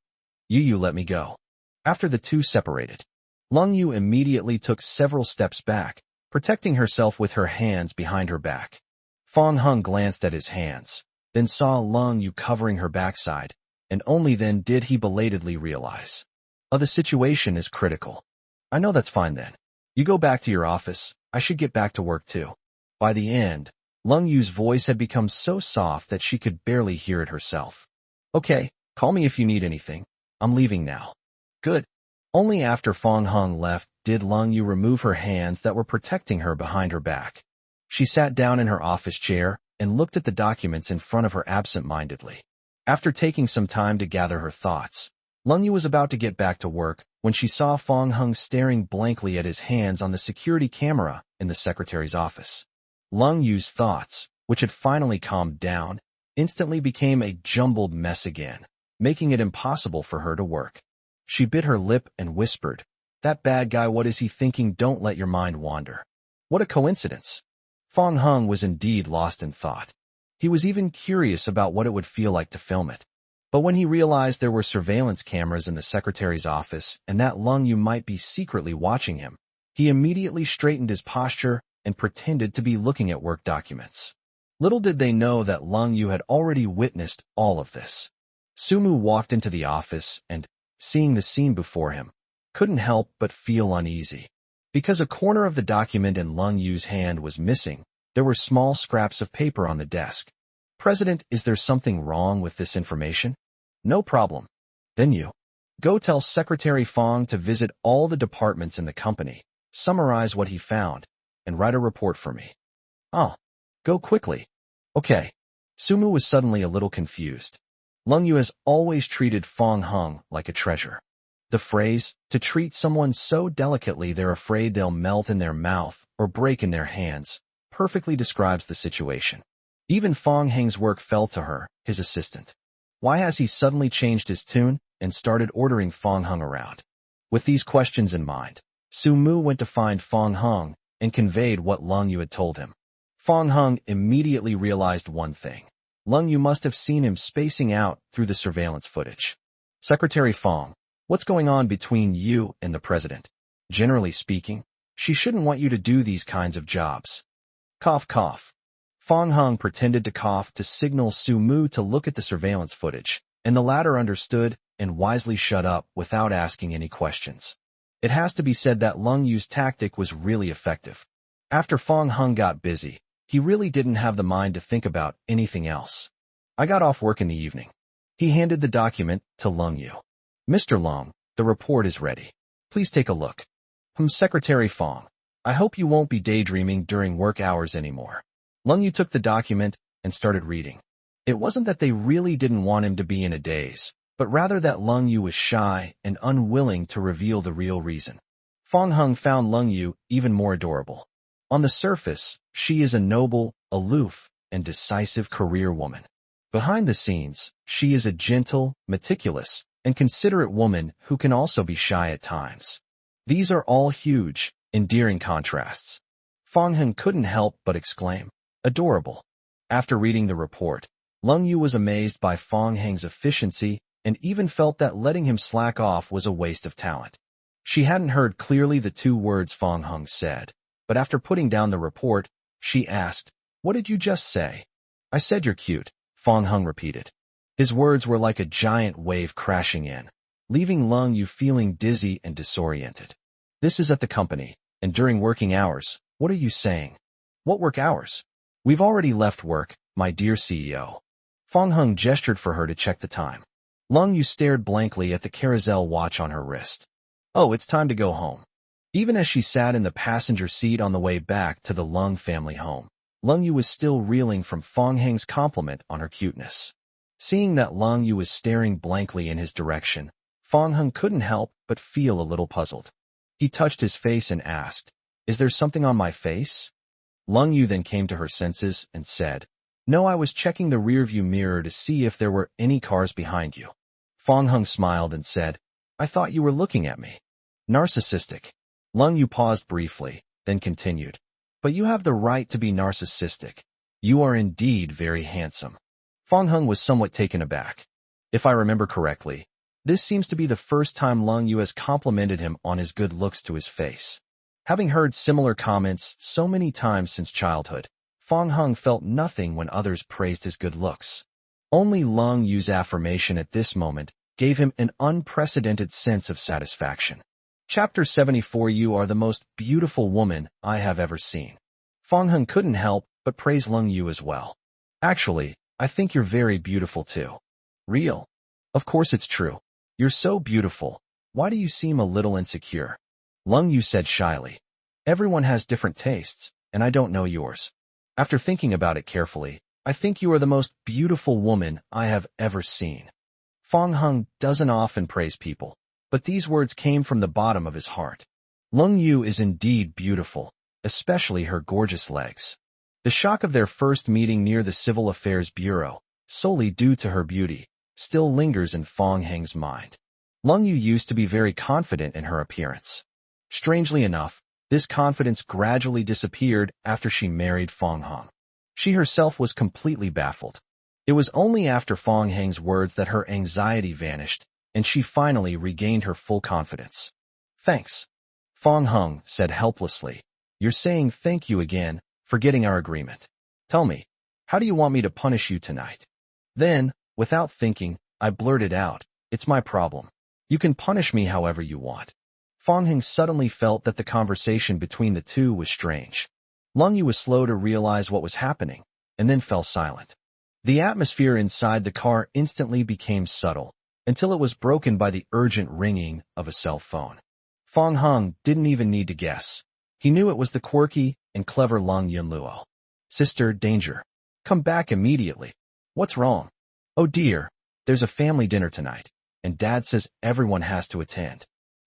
Speaker 1: You let me go. After the two separated, Lung Yu immediately took several steps back, protecting herself with her hands behind her back. Fong Hung glanced at his hands, then saw Lung Yu covering her backside, and only then did he belatedly realize. Oh, the situation is critical. I know that's fine then. You go back to your office, I should get back to work too. By the end, Lung Yu's voice had become so soft that she could barely hear it herself. Okay, call me if you need anything. I'm leaving now. Good. Only after Fong Hung left did Lung Yu remove her hands that were protecting her behind her back. She sat down in her office chair and looked at the documents in front of her absent-mindedly. After taking some time to gather her thoughts, Lung Yu was about to get back to work when she saw Fong Hung staring blankly at his hands on the security camera in the secretary's office. Lung Yu's thoughts, which had finally calmed down, instantly became a jumbled mess again, making it impossible for her to work. She bit her lip and whispered, That bad guy, what is he thinking? Don't let your mind wander. What a coincidence. Fong Hung was indeed lost in thought. He was even curious about what it would feel like to film it. But when he realized there were surveillance cameras in the secretary's office and that Lung Yu might be secretly watching him, he immediately straightened his posture and pretended to be looking at work documents. Little did they know that Lung Yu had already witnessed all of this. Sumu walked into the office and, seeing the scene before him, couldn't help but feel uneasy. Because a corner of the document in Lung Yu's hand was missing, there were small scraps of paper on the desk. President, is there something wrong with this information? No problem. Then you go tell Secretary Fong to visit all the departments in the company, summarize what he found, and write a report for me. Oh, go quickly. Okay. Sumu was suddenly a little confused. Lung Yu has always treated Fong Hung like a treasure. The phrase, to treat someone so delicately they're afraid they'll melt in their mouth or break in their hands, perfectly describes the situation. Even Fong Hung's work fell to her, his assistant. Why has he suddenly changed his tune and started ordering Fong Hung around? With these questions in mind, Su Mu went to find Fong Hung and conveyed what Lung Yu had told him. Fong Hung immediately realized one thing. Lung Yu must have seen him spacing out through the surveillance footage. Secretary Fong, What's going on between you and the president? Generally speaking, she shouldn't want you to do these kinds of jobs. Cough, cough. Fong Hung pretended to cough to signal Su Mu to look at the surveillance footage, and the latter understood and wisely shut up without asking any questions. It has to be said that Lung Yu's tactic was really effective. After Fong Hung got busy, he really didn't have the mind to think about anything else. I got off work in the evening. He handed the document to Lung Yu. Mr. Lung, the report is ready. Please take a look. Secretary Fong, I hope you won't be daydreaming during work hours anymore. Lung Yu took the document and started reading. It wasn't that they really didn't want him to be in a daze, but rather that Lung Yu was shy and unwilling to reveal the real reason. Fong Hung found Lung Yu even more adorable. On the surface, she is a noble, aloof, and decisive career woman. Behind the scenes, she is a gentle, meticulous, and considerate woman who can also be shy at times. These are all huge, endearing contrasts. Fong Hung couldn't help but exclaim, adorable. After reading the report, Lung Yu was amazed by Fong Hung's efficiency and even felt that letting him slack off was a waste of talent. She hadn't heard clearly the two words Fong Hung said, but after putting down the report, she asked, what did you just say? I said you're cute, Fong Hung repeated. His words were like a giant wave crashing in, leaving Lung Yu feeling dizzy and disoriented. This is at the company, and during working hours, what are you saying? What work hours? We've already left work, my dear CEO. Fong Hung gestured for her to check the time. Lung Yu stared blankly at the carousel watch on her wrist. Oh, it's time to go home. Even as she sat in the passenger seat on the way back to the Lung family home, Lung Yu was still reeling from Fong Hung's compliment on her cuteness. Seeing that Lung Yu was staring blankly in his direction, Fong Hung couldn't help but feel a little puzzled. He touched his face and asked, is there something on my face? Lung Yu then came to her senses and said, no, I was checking the rearview mirror to see if there were any cars behind you. Fong Hung smiled and said, I thought you were looking at me. Narcissistic. Lung Yu paused briefly, then continued, but you have the right to be narcissistic. You are indeed very handsome. Fong Hung was somewhat taken aback. If I remember correctly, this seems to be the first time Lung Yu has complimented him on his good looks to his face. Having heard similar comments so many times since childhood, Fong Hung felt nothing when others praised his good looks. Only Lung Yu's affirmation at this moment gave him an unprecedented sense of satisfaction. Chapter 74. You are the most beautiful woman I have ever seen. Fong Hung couldn't help but praise Lung Yu as well. Actually, I think you're very beautiful too. Real? Of course it's true. You're so beautiful. Why do you seem a little insecure? Lung Yu said shyly. Everyone has different tastes, and I don't know yours. After thinking about it carefully, I think you are the most beautiful woman I have ever seen. Fong Hung doesn't often praise people, but these words came from the bottom of his heart. Lung Yu is indeed beautiful, especially her gorgeous legs. The shock of their first meeting near the Civil Affairs Bureau, solely due to her beauty, still lingers in Fong Hung's mind. Lung Yu used to be very confident in her appearance. Strangely enough, this confidence gradually disappeared after she married Fong Hung. She herself was completely baffled. It was only after Fong Hung's words that her anxiety vanished, and she finally regained her full confidence. Thanks. Fong Hung said helplessly. You're saying thank you again, forgetting our agreement. Tell me, how do you want me to punish you tonight? Then, without thinking, I blurted out, it's my problem. You can punish me however you want. Fong Hung suddenly felt that the conversation between the two was strange. Lung Yu was slow to realize what was happening, and then fell silent. The atmosphere inside the car instantly became subtle, until it was broken by the urgent ringing of a cell phone. Fong Hung didn't even need to guess. He knew it was the quirky and clever Lung Yunluo. Sister, danger. Come back immediately. What's wrong? Oh dear, there's a family dinner tonight, and Dad says everyone has to attend.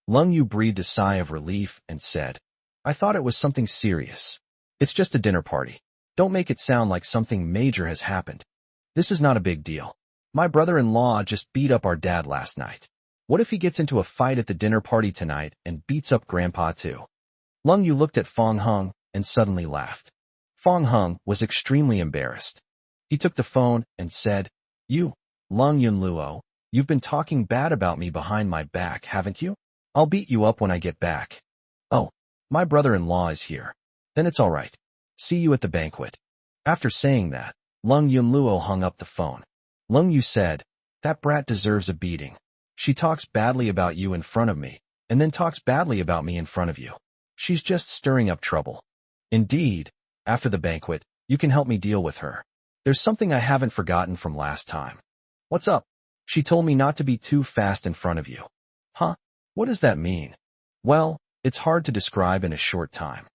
Speaker 1: Lung Yu breathed a sigh of relief and said, I thought it was something serious. It's just a dinner party. Don't make it sound like something major has happened. This is not a big deal. My brother-in-law just beat up our dad last night. What if he gets into a fight at the dinner party tonight and beats up Grandpa too? Lung Yu looked at Fong Hung and suddenly laughed. Fong Hung was extremely embarrassed. He took the phone and said, You, Lung Yunluo, You've been talking bad about me behind my back, haven't you? I'll beat you up when I get back. Oh, my brother-in-law is here. Then it's all right. See you at the banquet. After saying that, Lung Yunluo hung up the phone. Lung Yu said, that brat deserves a beating. She talks badly about you in front of me, and then talks badly about me in front of you. She's just stirring up trouble. Indeed, after the banquet, you can help me deal with her. There's something I haven't forgotten from last time. What's up? She told me not to be too fast in front of you. Huh? What does that mean? Well, it's hard to describe in a short time.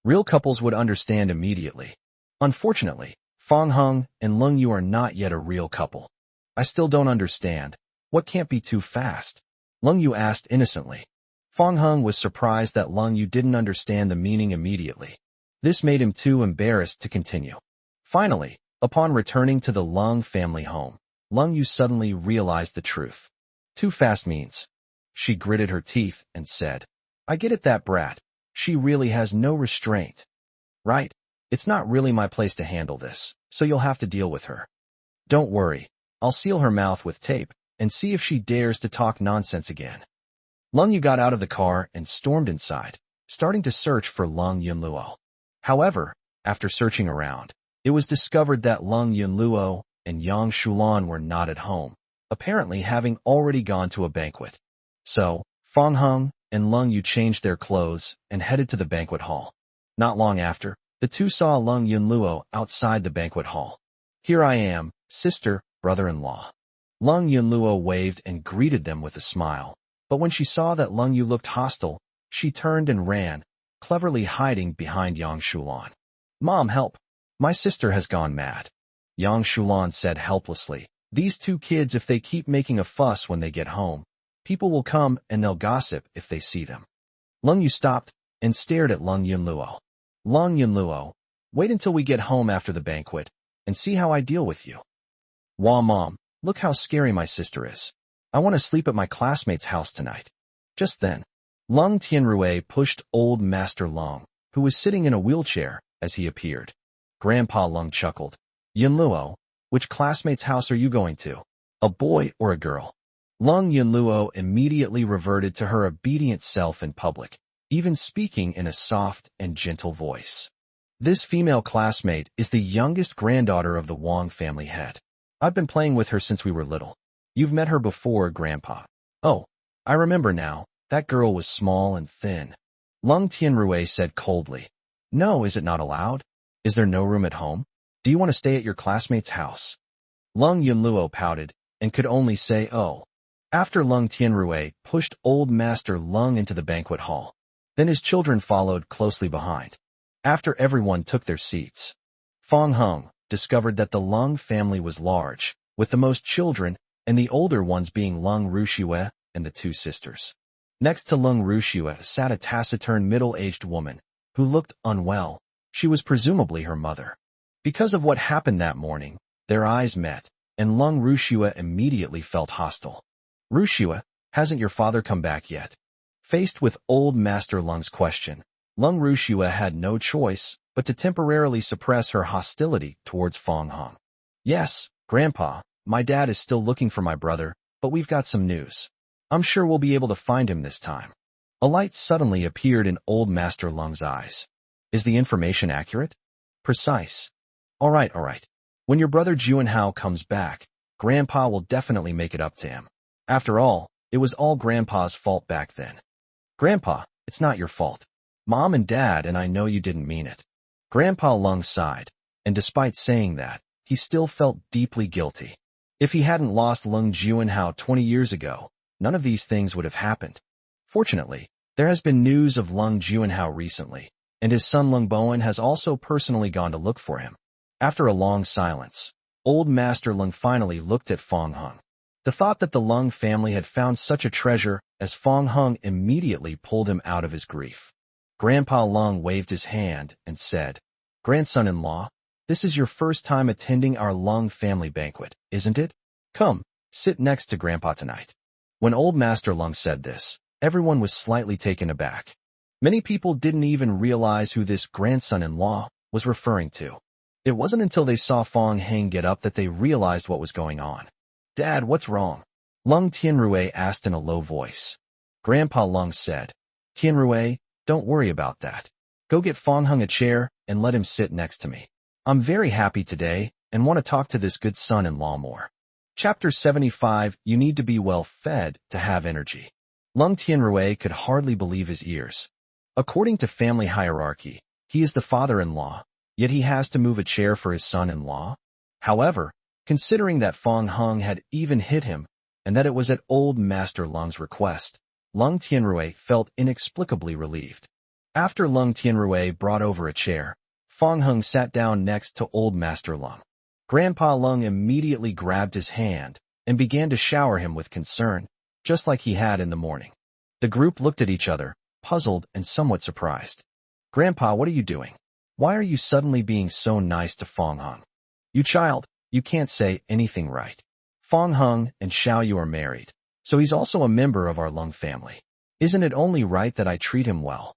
Speaker 1: Real couples would understand immediately. Unfortunately, Fong Hung and Lung Yu are not yet a real couple. I still don't understand. What can't be too fast? Lung Yu asked innocently. Fong Hung was surprised that Lung Yu didn't understand the meaning immediately. This made him too embarrassed to continue. Finally, upon returning to the Lung family home, Lung Yu suddenly realized the truth. Too fast means. She gritted her teeth and said, I get it, that brat. She really has no restraint. Right? It's not really my place to handle this, so you'll have to deal with her. Don't worry. I'll seal her mouth with tape and see if she dares to talk nonsense again. Lung Yu got out of the car and stormed inside, starting to search for Lung Yunluo. However, after searching around, it was discovered that Lung Yunluo and Yang Shulan were not at home, apparently having already gone to a banquet. So, Fong Hung and Lung Yu changed their clothes and headed to the banquet hall. Not long after, the two saw Lung Yunluo outside the banquet hall. Here I am, sister, brother-in-law. Lung Yunluo waved and greeted them with a smile, but when she saw that Lung Yu looked hostile, she turned and ran, cleverly hiding behind Yang Shulan. Mom, help! My sister has gone mad. Yang Shulan said helplessly. These two kids, if they keep making a fuss when they get home, people will come and they'll gossip if they see them. Lung Yu stopped and stared at Lung Yunluo. Lung Yunluo, wait until we get home after the banquet and see how I deal with you. Wah, Mom, look how scary my sister is. I want to sleep at my classmate's house tonight. Just then, Lung Tianrui pushed old Master Lung, who was sitting in a wheelchair, as he appeared. Grandpa Lung chuckled. Yunluo, which classmate's house are you going to? A boy or a girl? Lung Yunluo immediately reverted to her obedient self in public, even speaking in a soft and gentle voice. This female classmate is the youngest granddaughter of the Wang family head. I've been playing with her since we were little. You've met her before, Grandpa. Oh, I remember now. That girl was small and thin. Lung Tianrui said coldly. No, is it not allowed? Is there no room at home? Do you want to stay at your classmate's house? Lung Yunluo pouted and could only say oh. After Lung Tianrui pushed old Master Lung into the banquet hall. Then his children followed closely behind. After everyone took their seats, Fong Hung discovered that the Lung family was large, with the most children and the older ones being Lung Ruxue and the two sisters. Next to Lung Ruxue sat a taciturn middle-aged woman who looked unwell. She was presumably her mother. Because of what happened that morning, their eyes met, and Lung Ruxue immediately felt hostile. Ruxue, hasn't your father come back yet? Faced with old Master Lung's question, Lung Ruxue had no choice but to temporarily suppress her hostility towards Fong Hung. Yes, Grandpa, my dad is still looking for my brother, but we've got some news. I'm sure we'll be able to find him this time. A light suddenly appeared in old Master Lung's eyes. Is the information accurate? Precise. All right. When your brother Juanhao comes back, Grandpa will definitely make it up to him. After all, it was all Grandpa's fault back then. Grandpa, it's not your fault. Mom and Dad and I know you didn't mean it. Grandpa Lung sighed, and despite saying that, he still felt deeply guilty. If he hadn't lost Lung Juanhao 20 years ago, none of these things would have happened. Fortunately, there has been news of Lung Juanhao recently, and his son Lung Bowen has also personally gone to look for him. After a long silence, old Master Lung finally looked at Fong Hung. The thought that the Lung family had found such a treasure as Fong Hung immediately pulled him out of his grief. Grandpa Lung waved his hand and said, Grandson-in-law, this is your first time attending our Lung family banquet, isn't it? Come, sit next to Grandpa tonight. When old Master Lung said this, everyone was slightly taken aback. Many people didn't even realize who this grandson-in-law was referring to. It wasn't until they saw Fong Hang get up that they realized what was going on. Dad, what's wrong? Lung Tianrui asked in a low voice. Grandpa Lung said, Tianrui, don't worry about that. Go get Fong Hung a chair and let him sit next to me. I'm very happy today and want to talk to this good son-in-law more. Chapter 75. You need to be well fed to have energy. Lung Tianrui could hardly believe his ears. According to family hierarchy, he is the father-in-law, yet he has to move a chair for his son-in-law. However, considering that Fong Hung had even hit him, and that it was at old Master Lung's request, Lung Tianrui felt inexplicably relieved. After Lung Tianrui brought over a chair, Fong Hung sat down next to old Master Lung. Grandpa Lung immediately grabbed his hand and began to shower him with concern, just like he had in the morning. The group looked at each other, puzzled and somewhat surprised. Grandpa, what are you doing? Why are you suddenly being so nice to Fong Hung? You child, you can't say anything right. Fong Hung and Xiao Yu are married, so he's also a member of our Lung family. Isn't it only right that I treat him well?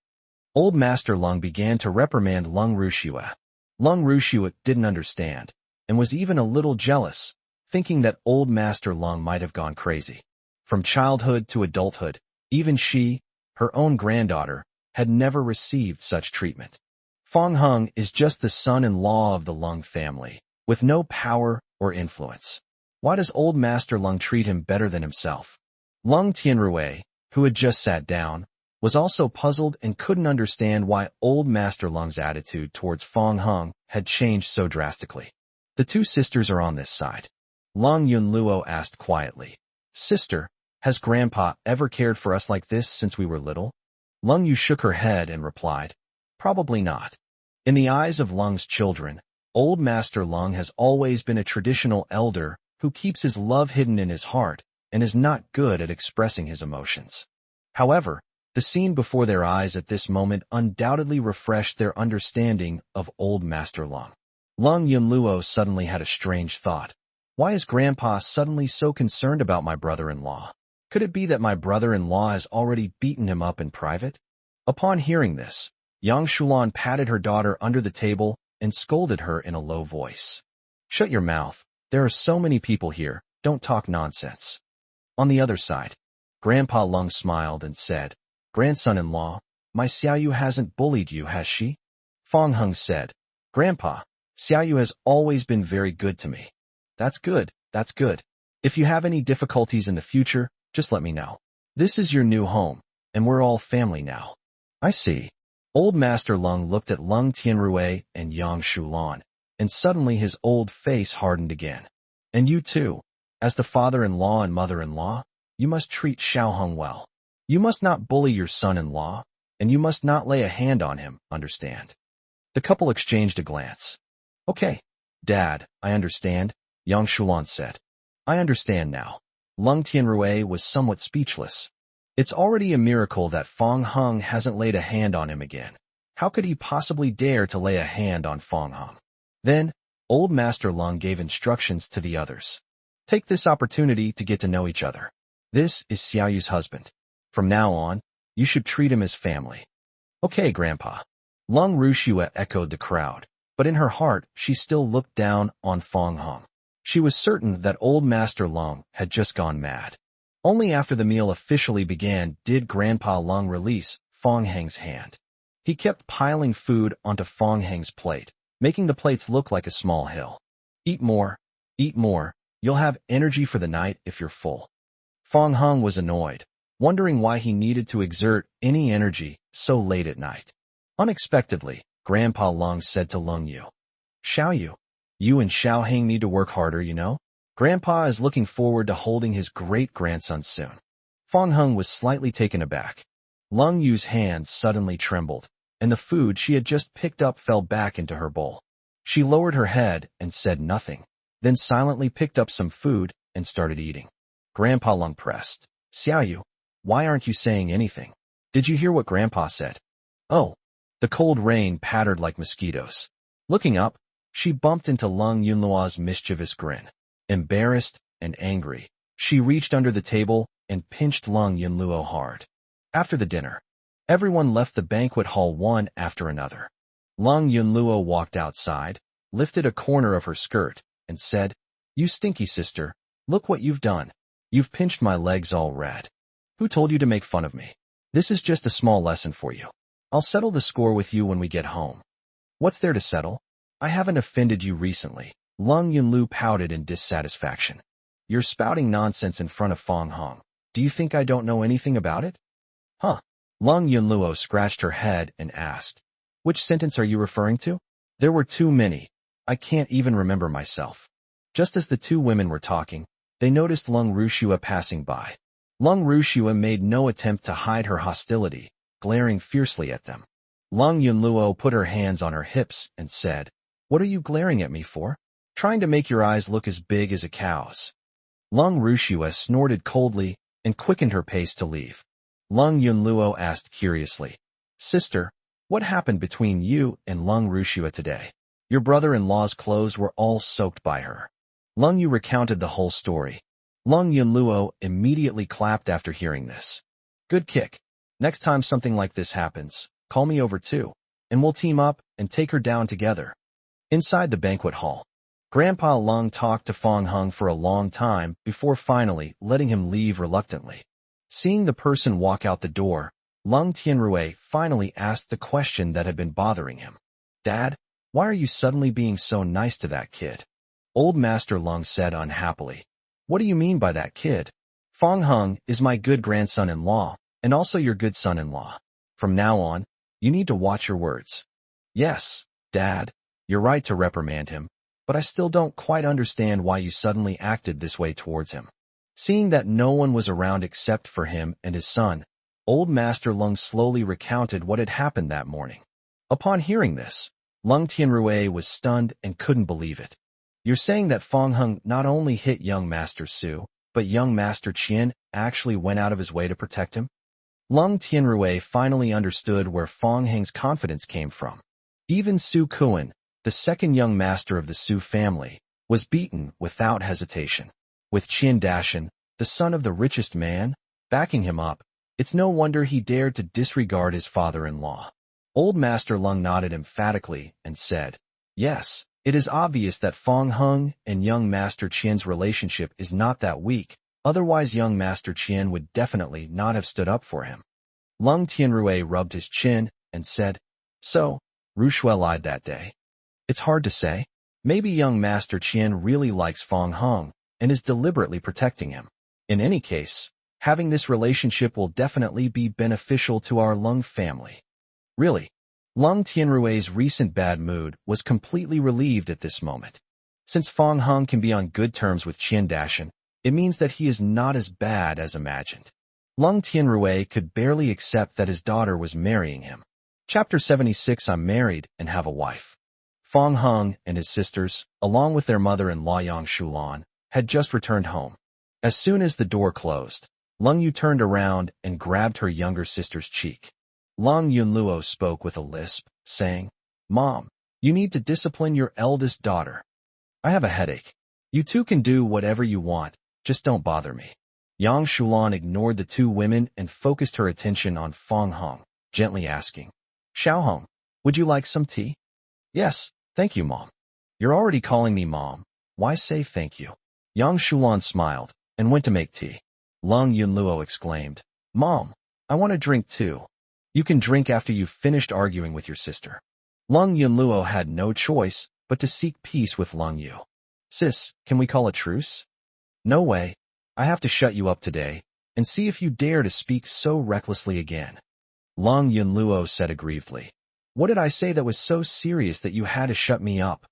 Speaker 1: Old Master Lung began to reprimand Lung Rushua. Lung Rushua didn't understand, and was even a little jealous, thinking that old Master Lung might have gone crazy. From childhood to adulthood, even she, her own granddaughter, had never received such treatment. Fong Hung is just the son-in-law of the Lung family, with no power or influence. Why does old Master Lung treat him better than himself? Lung Tianrui, who had just sat down, was also puzzled and couldn't understand why old Master Lung's attitude towards Fong Hung had changed so drastically. The two sisters are on this side. Lung Yunluo asked quietly, Sister, has Grandpa ever cared for us like this since we were little? Lung Yu shook her head and replied, Probably not. In the eyes of Lung's children, old Master Lung has always been a traditional elder who keeps his love hidden in his heart and is not good at expressing his emotions. However, the scene before their eyes at this moment undoubtedly refreshed their understanding of old Master Lung. Lung Yunluo suddenly had a strange thought. Why is Grandpa suddenly so concerned about my brother-in-law? Could it be that my brother-in-law has already beaten him up in private? Upon hearing this, Yang Shulan patted her daughter under the table and scolded her in a low voice. Shut your mouth. There are so many people here. Don't talk nonsense. On the other side, Grandpa Lung smiled and said, Grandson-in-law, my Xiaoyu hasn't bullied you, has she? Fong Hung said, Grandpa, Xiaoyu has always been very good to me. That's good, that's good. If you have any difficulties in the future, just let me know. This is your new home, and we're all family now. I see. Old Master Lung looked at Lung Tianrui and Yang Shulan, and suddenly his old face hardened again. And you too, as the father-in-law and mother-in-law, you must treat Xiao Hung well. You must not bully your son-in-law, and you must not lay a hand on him, understand? The couple exchanged a glance. Okay, Dad, I understand, Yang Shulan said. I understand now. Lung Tianrui was somewhat speechless. It's already a miracle that Fong Hung hasn't laid a hand on him again. How could he possibly dare to lay a hand on Fong Hung? Then, old Master Lung gave instructions to the others. Take this opportunity to get to know each other. This is Xiaoyu's husband. From now on, you should treat him as family. Okay, Grandpa. Lung Rushua echoed the crowd, but in her heart she still looked down on Fong Hung. She was certain that old Master Lung had just gone mad. Only after the meal officially began did Grandpa Lung release Fong Hung's hand. He kept piling food onto Fong Hung's plate, making the plates look like a small hill. Eat more, you'll have energy for the night if you're full. Fong Hung was annoyed, wondering why he needed to exert any energy so late at night. Unexpectedly, Grandpa Lung said to Lung Yu, Xiao Yu, you and Xiao Heng need to work harder, you know? Grandpa is looking forward to holding his great-grandson soon. Fong Hung was slightly taken aback. Lung Yu's hands suddenly trembled, and the food she had just picked up fell back into her bowl. She lowered her head and said nothing, then silently picked up some food and started eating. Grandpa Lung pressed, Xiao Yu, why aren't you saying anything? Did you hear what Grandpa said? Oh. The cold rain pattered like mosquitoes. Looking up, she bumped into Lung Yunluo's mischievous grin. Embarrassed and angry, she reached under the table and pinched Lung Yunluo hard. After the dinner, everyone left the banquet hall one after another. Lung Yunluo walked outside, lifted a corner of her skirt, and said, You stinky sister, look what you've done. You've pinched my legs all red. Who told you to make fun of me? This is just a small lesson for you. I'll settle the score with you when we get home. What's there to settle? I haven't offended you recently. Lung Yunlu pouted in dissatisfaction. You're spouting nonsense in front of Fong Hong. Do you think I don't know anything about it? Huh? Lung Yunluo scratched her head and asked, which sentence are you referring to? There were too many. I can't even remember myself. Just as the two women were talking, they noticed Lung Rushua passing by. Lung Rushua made no attempt to hide her hostility, glaring fiercely at them. Lung Yunluo put her hands on her hips and said, What are you glaring at me for? Trying to make your eyes look as big as a cow's. Lung Rushua snorted coldly and quickened her pace to leave. Lung Yunluo asked curiously, Sister, what happened between you and Lung Rushua today? Your brother-in-law's clothes were all soaked by her. Lung Yu recounted the whole story. Lung Yunluo immediately clapped after hearing this. Good kick. Next time something like this happens, call me over too, and we'll team up and take her down together. Inside the banquet hall, Grandpa Lung talked to Fong Hung for a long time before finally letting him leave reluctantly. Seeing the person walk out the door, Lung Tianrui finally asked the question that had been bothering him. Dad, why are you suddenly being so nice to that kid? Old Master Lung said unhappily. What do you mean by that kid? Fong Hung is my good grandson-in-law, and also your good son-in-law. From now on, you need to watch your words. Yes, Dad, you're right to reprimand him, but I still don't quite understand why you suddenly acted this way towards him. Seeing that no one was around except for him and his son, Old Master Lung slowly recounted what had happened that morning. Upon hearing this, Lung Tianrui was stunned and couldn't believe it. You're saying that Fong Hung not only hit young Master Su, but young Master Qian actually went out of his way to protect him? Lung Tianrui finally understood where Fong Hung's confidence came from. Even Su Kuan, the second young master of the Su family, was beaten without hesitation. With Qian Dashan, the son of the richest man, backing him up, it's no wonder he dared to disregard his father-in-law. Old Master Lung nodded emphatically and said, Yes, it is obvious that Fong Hung and young Master Qian's relationship is not that weak, otherwise young Master Qian would definitely not have stood up for him. Lung Tianrui rubbed his chin and said, So, Rushua lied that day. It's hard to say. Maybe young Master Qian really likes Fong Hung and is deliberately protecting him. In any case, having this relationship will definitely be beneficial to our Lung family. Really, Lung Tianrui's recent bad mood was completely relieved at this moment. Since Fong Hung can be on good terms with Qian Dashan, it means that he is not as bad as imagined. Lung Tianrui could barely accept that his daughter was marrying him. Chapter 76 I'm married and have a wife. Fong Hung and his sisters, along with their mother-in-law Yang Shulan, had just returned home. As soon as the door closed, Lung Yu turned around and grabbed her younger sister's cheek. Lung Yunluo spoke with a lisp, saying, Mom, you need to discipline your eldest daughter. I have a headache. You two can do whatever you want, just don't bother me. Yang Shulan ignored the two women and focused her attention on Fong Hung, gently asking, Xiaohong, would you like some tea? Yes, thank you, Mom. You're already calling me Mom. Why say thank you? Yang Shulan smiled and went to make tea. Lung Yunluo exclaimed, Mom, I want to drink too. You can drink after you've finished arguing with your sister. Lung Yunluo had no choice but to seek peace with Lung Yu. Sis, can we call a truce? No way. I have to shut you up today and see if you dare to speak so recklessly again. Lung Yunluo said aggrievedly. What did I say that was so serious that you had to shut me up?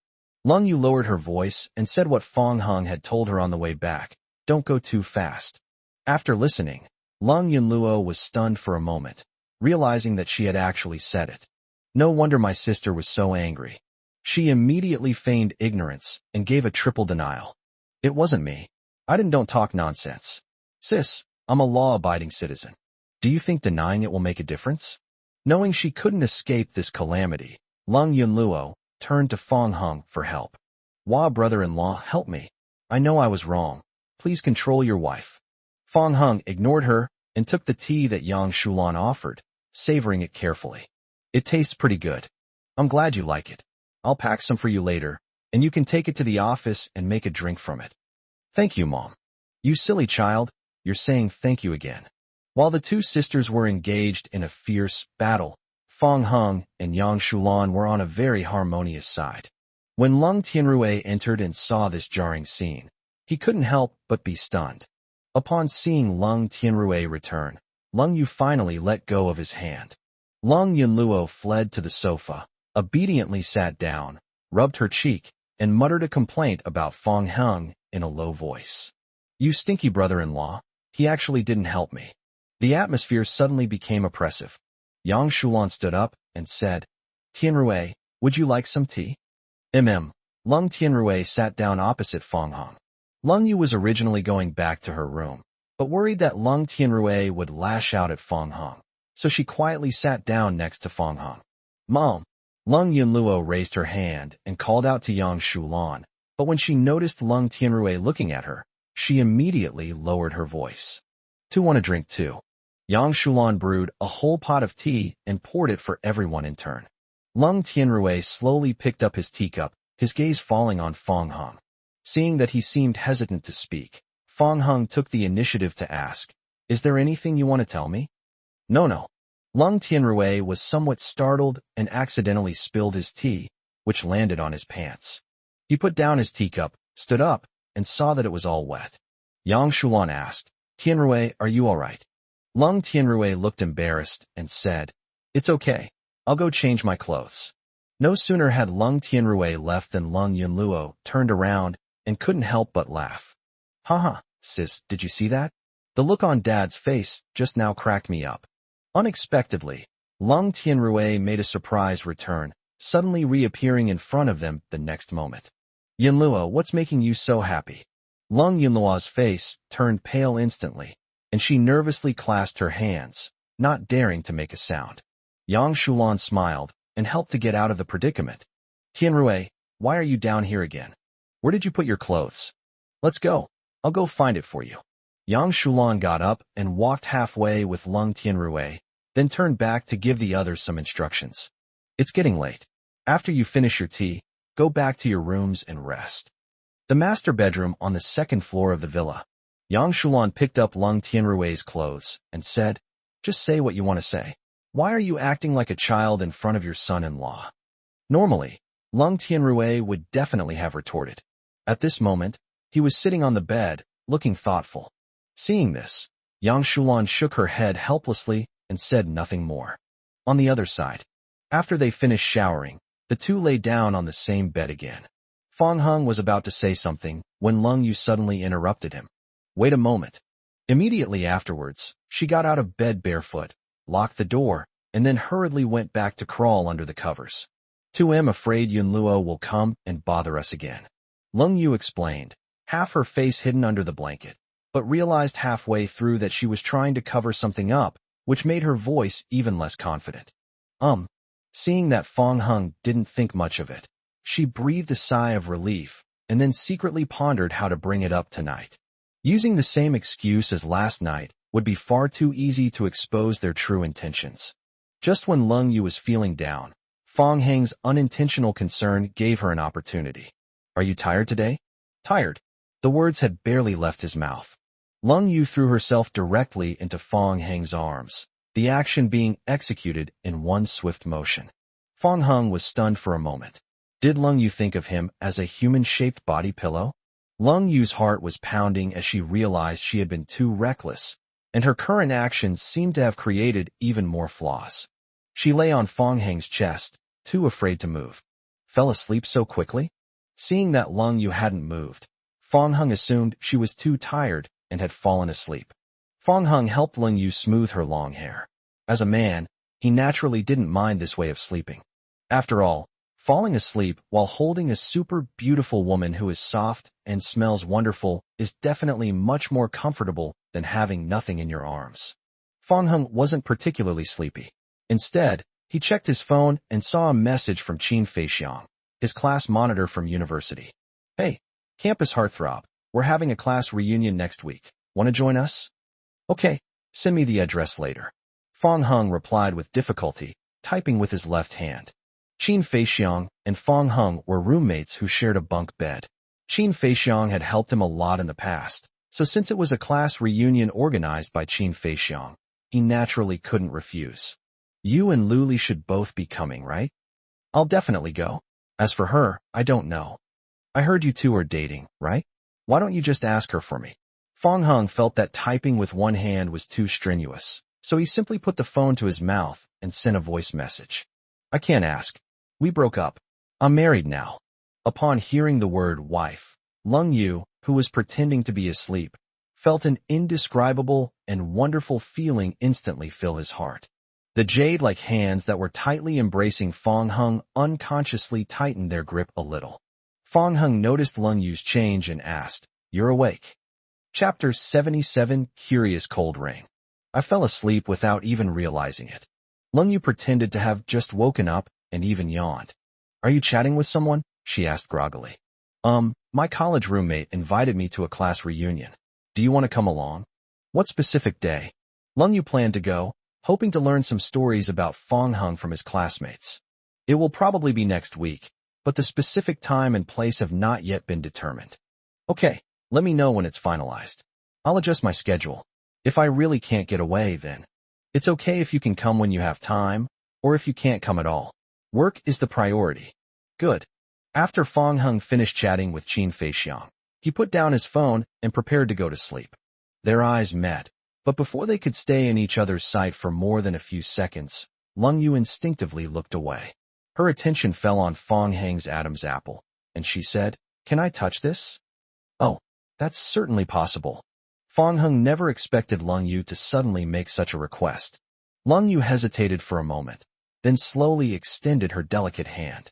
Speaker 1: Lung Yu lowered her voice and said what Fong Hung had told her on the way back. Don't go too fast. After listening, Lung Yunluo was stunned for a moment, realizing that she had actually said it. No wonder my sister was so angry. She immediately feigned ignorance and gave a triple denial. It wasn't me. Don't talk nonsense. Sis, I'm a law-abiding citizen. Do you think denying it will make a difference? Knowing she couldn't escape this calamity, Lung Yunluo turned to Fong Hung for help. Wah, brother-in-law, help me. I know I was wrong. Please control your wife. Fong Hung ignored her and took the tea that Yang Shulan offered, savoring it carefully. It tastes pretty good. I'm glad you like it. I'll pack some for you later, and you can take it to the office and make a drink from it. Thank you, Mom. You silly child, you're saying thank you again. While the two sisters were engaged in a fierce battle, Fong Hung and Yang Shulan were on a very harmonious side. When Lung Tianrui entered and saw this jarring scene, he couldn't help but be stunned. Upon seeing Lung Tianrui return, Lung Yu finally let go of his hand. Lung Yunluo fled to the sofa, obediently sat down, rubbed her cheek, and muttered a complaint about Fong Hung in a low voice. You stinky brother-in-law, he actually didn't help me. The atmosphere suddenly became oppressive. Yang Shulan stood up and said, Tianrui, would you like some tea? Lung Tianrui sat down opposite Fong Hung. Lung Yu was originally going back to her room, but worried that Lung Tianrui would lash out at Fong Hung, so she quietly sat down next to Fong Hung. Mom! Lung Yunluo raised her hand and called out to Yang Shulan, but when she noticed Lung Tianrui looking at her, she immediately lowered her voice. Want a drink too? Yang Shulan brewed a whole pot of tea and poured it for everyone in turn. Lung Tianrui slowly picked up his teacup, his gaze falling on Fong Hung. Seeing that he seemed hesitant to speak, Fong Hung took the initiative to ask, Is there anything you want to tell me? No. Lung Tianrui was somewhat startled and accidentally spilled his tea, which landed on his pants. He put down his teacup, stood up, and saw that it was all wet. Yang Shulan asked, Tianrui, are you all right? Lung Tianrui looked embarrassed and said, It's okay. I'll go change my clothes. No sooner had Lung Tianrui left than Lung Yunluo turned around and couldn't help but laugh. Haha, sis, did you see that? The look on Dad's face just now cracked me up. Unexpectedly, Lung Tianrui made a surprise return, suddenly reappearing in front of them the next moment. Yunluo, what's making you so happy? Lung Yunluo's face turned pale instantly, and she nervously clasped her hands, not daring to make a sound. Yang Shulan smiled and helped to get out of the predicament. Tianrui, why are you down here again? Where did you put your clothes? Let's go. I'll go find it for you. Yang Shulan got up and walked halfway with Lung Tianrui, then turned back to give the others some instructions. It's getting late. After you finish your tea, go back to your rooms and rest. The master bedroom on the second floor of the villa. Yang Shulan picked up Lung Tianrui's clothes and said, Just say what you want to say. Why are you acting like a child in front of your son-in-law? Normally, Lung Tianrui would definitely have retorted. At this moment, he was sitting on the bed, looking thoughtful. Seeing this, Yang Shulan shook her head helplessly and said nothing more. On the other side, after they finished showering, the two lay down on the same bed again. Fong Hung was about to say something when Lung Yu suddenly interrupted him. Wait a moment. Immediately afterwards, she got out of bed barefoot, locked the door, and then hurriedly went back to crawl under the covers. I'm afraid Yunluo will come and bother us again. Lung Yu explained, half her face hidden under the blanket, but realized halfway through that she was trying to cover something up, which made her voice even less confident. Seeing that Fong Hung didn't think much of it, she breathed a sigh of relief and then secretly pondered how to bring it up tonight. Using the same excuse as last night would be far too easy to expose their true intentions. Just when Lung Yu was feeling down, Fong Hang's unintentional concern gave her an opportunity. Are you tired today? Tired. The words had barely left his mouth. Lung Yu threw herself directly into Fong Hang's arms, the action being executed in one swift motion. Fong Hung was stunned for a moment. Did Lung Yu think of him as a human-shaped body pillow? Lung Yu's heart was pounding as she realized she had been too reckless, and her current actions seemed to have created even more flaws. She lay on Fong Hang's chest, too afraid to move. Fell asleep so quickly? Seeing that Lung Yu hadn't moved, Fong Hung assumed she was too tired and had fallen asleep. Fong Hung helped Lung Yu smooth her long hair. As a man, he naturally didn't mind this way of sleeping. After all, falling asleep while holding a super beautiful woman who is soft and smells wonderful is definitely much more comfortable than having nothing in your arms. Fong Hung wasn't particularly sleepy. Instead, he checked his phone and saw a message from Qin Feixiang, his class monitor from university. Hey, campus heartthrob, we're having a class reunion next week. Want to join us? Okay, send me the address later. Fong Hung replied with difficulty, typing with his left hand. Qin Feixiang and Fong Hung were roommates who shared a bunk bed. Qin Feixiang had helped him a lot in the past, So since it was a class reunion organized by Qin Feixiang, he naturally couldn't refuse. You and Luli should both be coming, right? I'll definitely go. As for her, I don't know. I heard you two are dating, right? Why don't you just ask her for me? Fong Hung felt that typing with one hand was too strenuous, so he simply put the phone to his mouth and sent a voice message. I can't ask. We broke up. I'm married now. Upon hearing the word wife, Lung Yu, who was pretending to be asleep, felt an indescribable and wonderful feeling instantly fill his heart. The jade-like hands that were tightly embracing Fong Hung unconsciously tightened their grip a little. Fong Hung noticed Lung Yu's change and asked, "You're awake?" Chapter 77, Curious Cold Rain. I fell asleep without even realizing it. Lung Yu pretended to have just woken up and even yawned. Are you chatting with someone? She asked groggily. My college roommate invited me to a class reunion. Do you want to come along? What specific day? Lung Yu planned to go, hoping to learn some stories about Fong Hung from his classmates. It will probably be next week, but the specific time and place have not yet been determined. Okay, let me know when it's finalized. I'll adjust my schedule. If I really can't get away, then it's okay if you can come when you have time, or if you can't come at all. Work is the priority. Good. After Fong Hung finished chatting with Qin Feixiang, he put down his phone and prepared to go to sleep. Their eyes met, but before they could stay in each other's sight for more than a few seconds, Lung Yu instinctively looked away. Her attention fell on Fong Hang's Adam's apple, and she said, "Can I touch this?" Oh, that's certainly possible. Fong Hung never expected Lung Yu to suddenly make such a request. Lung Yu hesitated for a moment, then slowly extended her delicate hand.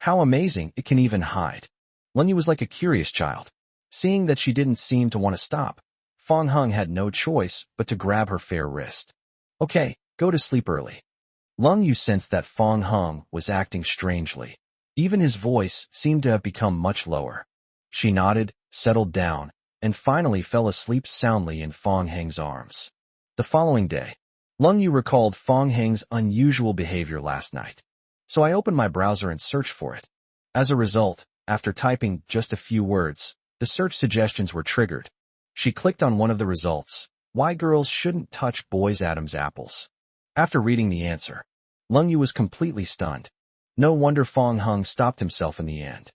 Speaker 1: How amazing, it can even hide. Lung Yu was like a curious child. Seeing that she didn't seem to want to stop, Fong Hung had no choice but to grab her fair wrist. Okay, go to sleep early. Lung Yu sensed that Fong Hung was acting strangely. Even his voice seemed to have become much lower. She nodded, settled down, and finally fell asleep soundly in Fong Hang's arms. The following day, Lung Yu recalled Fong Hang's unusual behavior last night. So I opened my browser and searched for it. As a result, after typing just a few words, the search suggestions were triggered. She clicked on one of the results, "Why girls shouldn't touch boys' Adam's apples." After reading the answer, Lung Yu was completely stunned. No wonder Fong Hung stopped himself in the end.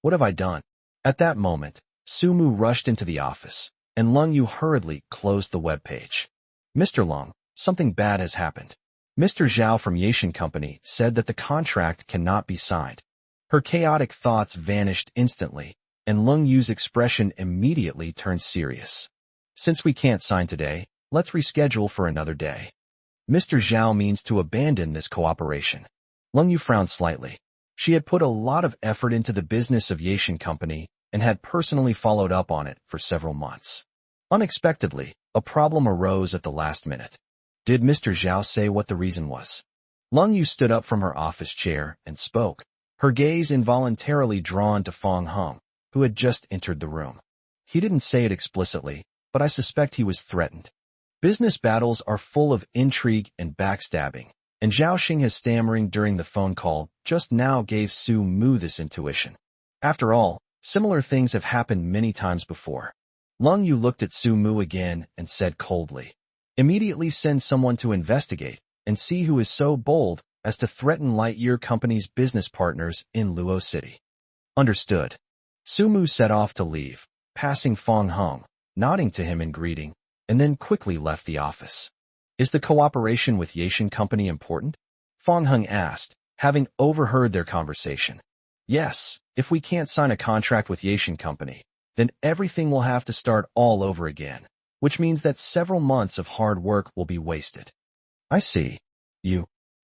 Speaker 1: What have I done? At that moment, Sumu rushed into the office, and Lung Yu hurriedly closed the web page. "Mr. Lung, something bad has happened." Mr. Zhao from Yashin Company said that the contract cannot be signed. Her chaotic thoughts vanished instantly, and Lung Yu's expression immediately turned serious. "Since we can't sign today, let's reschedule for another day." Mr. Zhao means to abandon this cooperation. Lung Yu frowned slightly. She had put a lot of effort into the business of Yashin Company and had personally followed up on it for several months. Unexpectedly, a problem arose at the last minute. Did Mr. Zhao say what the reason was? Lung Yu stood up from her office chair and spoke, her gaze involuntarily drawn to Fong Hung, who had just entered the room. He didn't say it explicitly, but I suspect he was threatened. Business battles are full of intrigue and backstabbing, and Zhao Xing's stammering during the phone call just now gave Su Mu this intuition. After all, similar things have happened many times before. Lung Yu looked at Su Mu again and said coldly, "Immediately send someone to investigate and see who is so bold as to threaten Lightyear Company's business partners in Luo City." Understood. Su Mu set off to leave, passing Fong Hung, nodding to him in greeting, and then quickly left the office. "Is the cooperation with Yashin Company important?" Fong Hung asked, having overheard their conversation. "Yes, if we can't sign a contract with Yashin Company, then everything will have to start all over again, which means that several months of hard work will be wasted." "I see.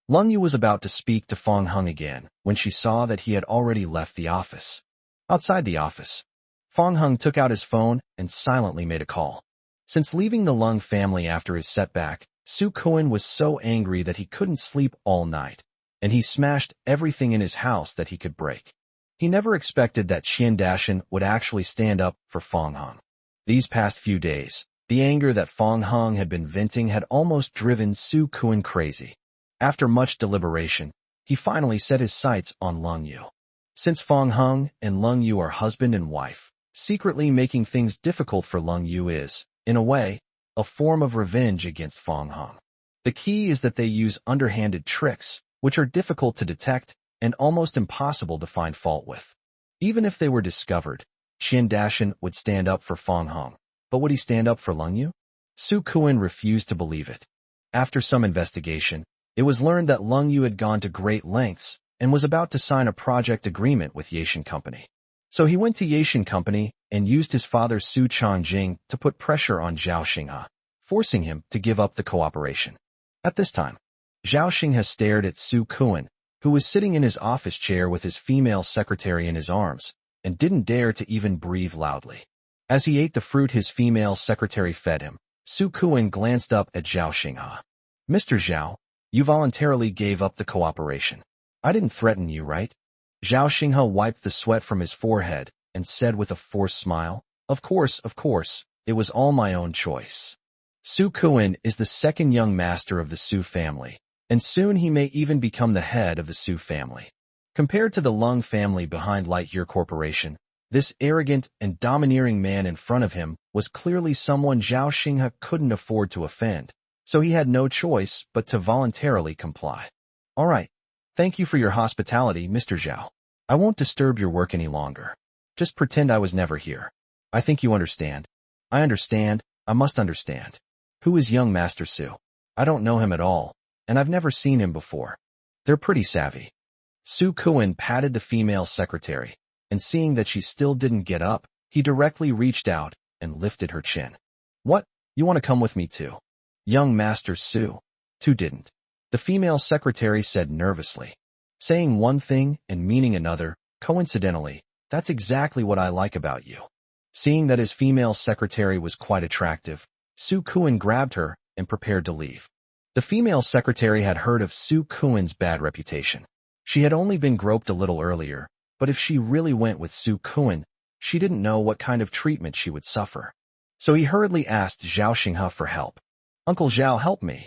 Speaker 1: Lung Yu was about to speak to Fong Hung again when she saw that he had already left the office. Outside the office, Fong Hung took out his phone and silently made a call. Since leaving the Lung family after his setback, Su Cohen was so angry that he couldn't sleep all night, and he smashed everything in his house that he could break. He never expected that Qian Dashan would actually stand up for Fong Hung. These past few days, the anger that Fong Hung had been venting had almost driven Su Cohen crazy. After much deliberation, he finally set his sights on Lung Yu. Since Fong Hung and Lung Yu are husband and wife, Secretly making things difficult for Lung Yu is, in a way, a form of revenge against Fong Hong. The key is that they use underhanded tricks, which are difficult to detect and almost impossible to find fault with. Even if they were discovered, Qian Dashan would stand up for Fong Hong. But would he stand up for Lung Yu? Su Kuan refused to believe it. After some investigation, it was learned that Lung Yu had gone to great lengths and was about to sign a project agreement with Yashin Company. So he went to Yashin Company and used his father Su Changjing to put pressure on Zhao Xinghe, forcing him to give up the cooperation. At this time, Zhao Xinghe stared at Su Kuan, who was sitting in his office chair with his female secretary in his arms, and didn't dare to even breathe loudly. As he ate the fruit his female secretary fed him, Su Kuan glanced up at Zhao Xinghe. Mr. Zhao, you voluntarily gave up the cooperation. I didn't threaten you, right? Zhao Xinghe wiped the sweat from his forehead and said with a forced smile, Of course, it was all my own choice. Su Kuan is the second young master of the Su family, and soon he may even become the head of the Su family. Compared to the Lung family behind Lightyear Corporation, this arrogant and domineering man in front of him was clearly someone Zhao Xinghe couldn't afford to offend, so he had no choice but to voluntarily comply. All right. Thank you for your hospitality, Mr. Zhao. I won't disturb your work any longer. Just pretend I was never here. I think you understand. I understand. I must understand. Who is young Master Su? I don't know him at all, and I've never seen him before. They're pretty savvy. Su Kuan patted the female secretary, and seeing that she still didn't get up, he directly reached out and lifted her chin. What? You want to come with me too? Young Master Su. Tu didn't. The female secretary said nervously. Saying one thing and meaning another, coincidentally, that's exactly what I like about you. Seeing that his female secretary was quite attractive, Su Kuan grabbed her and prepared to leave. The female secretary had heard of Su Kuan's bad reputation. She had only been groped a little earlier, but if she really went with Su Kuan, she didn't know what kind of treatment she would suffer. So he hurriedly asked Zhao Xinghe for help. Uncle Zhao, help me.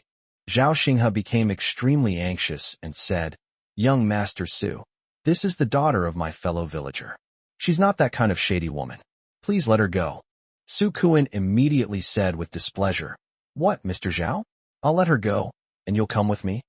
Speaker 1: Zhao Xinghe became extremely anxious and said, Young Master Su, this is the daughter of my fellow villager. She's not that kind of shady woman. Please let her go. Su Kuan immediately said with displeasure, What, Mr. Zhao? I'll let her go, and you'll come with me?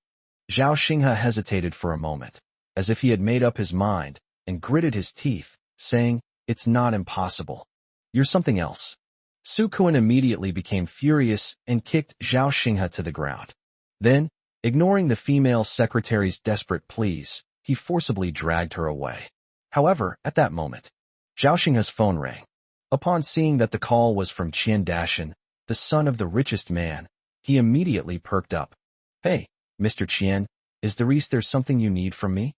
Speaker 1: Zhao Xinghe hesitated for a moment, as if he had made up his mind, and gritted his teeth, saying, It's not impossible. You're something else. Su Kuan immediately became furious and kicked Zhao Xinghe to the ground. Then, ignoring the female secretary's desperate pleas, he forcibly dragged her away. However, at that moment, Zhao Xinghe's phone rang. Upon seeing that the call was from Qian Dashan, the son of the richest man, he immediately perked up. Hey, Mr. Qian, is there something you need from me?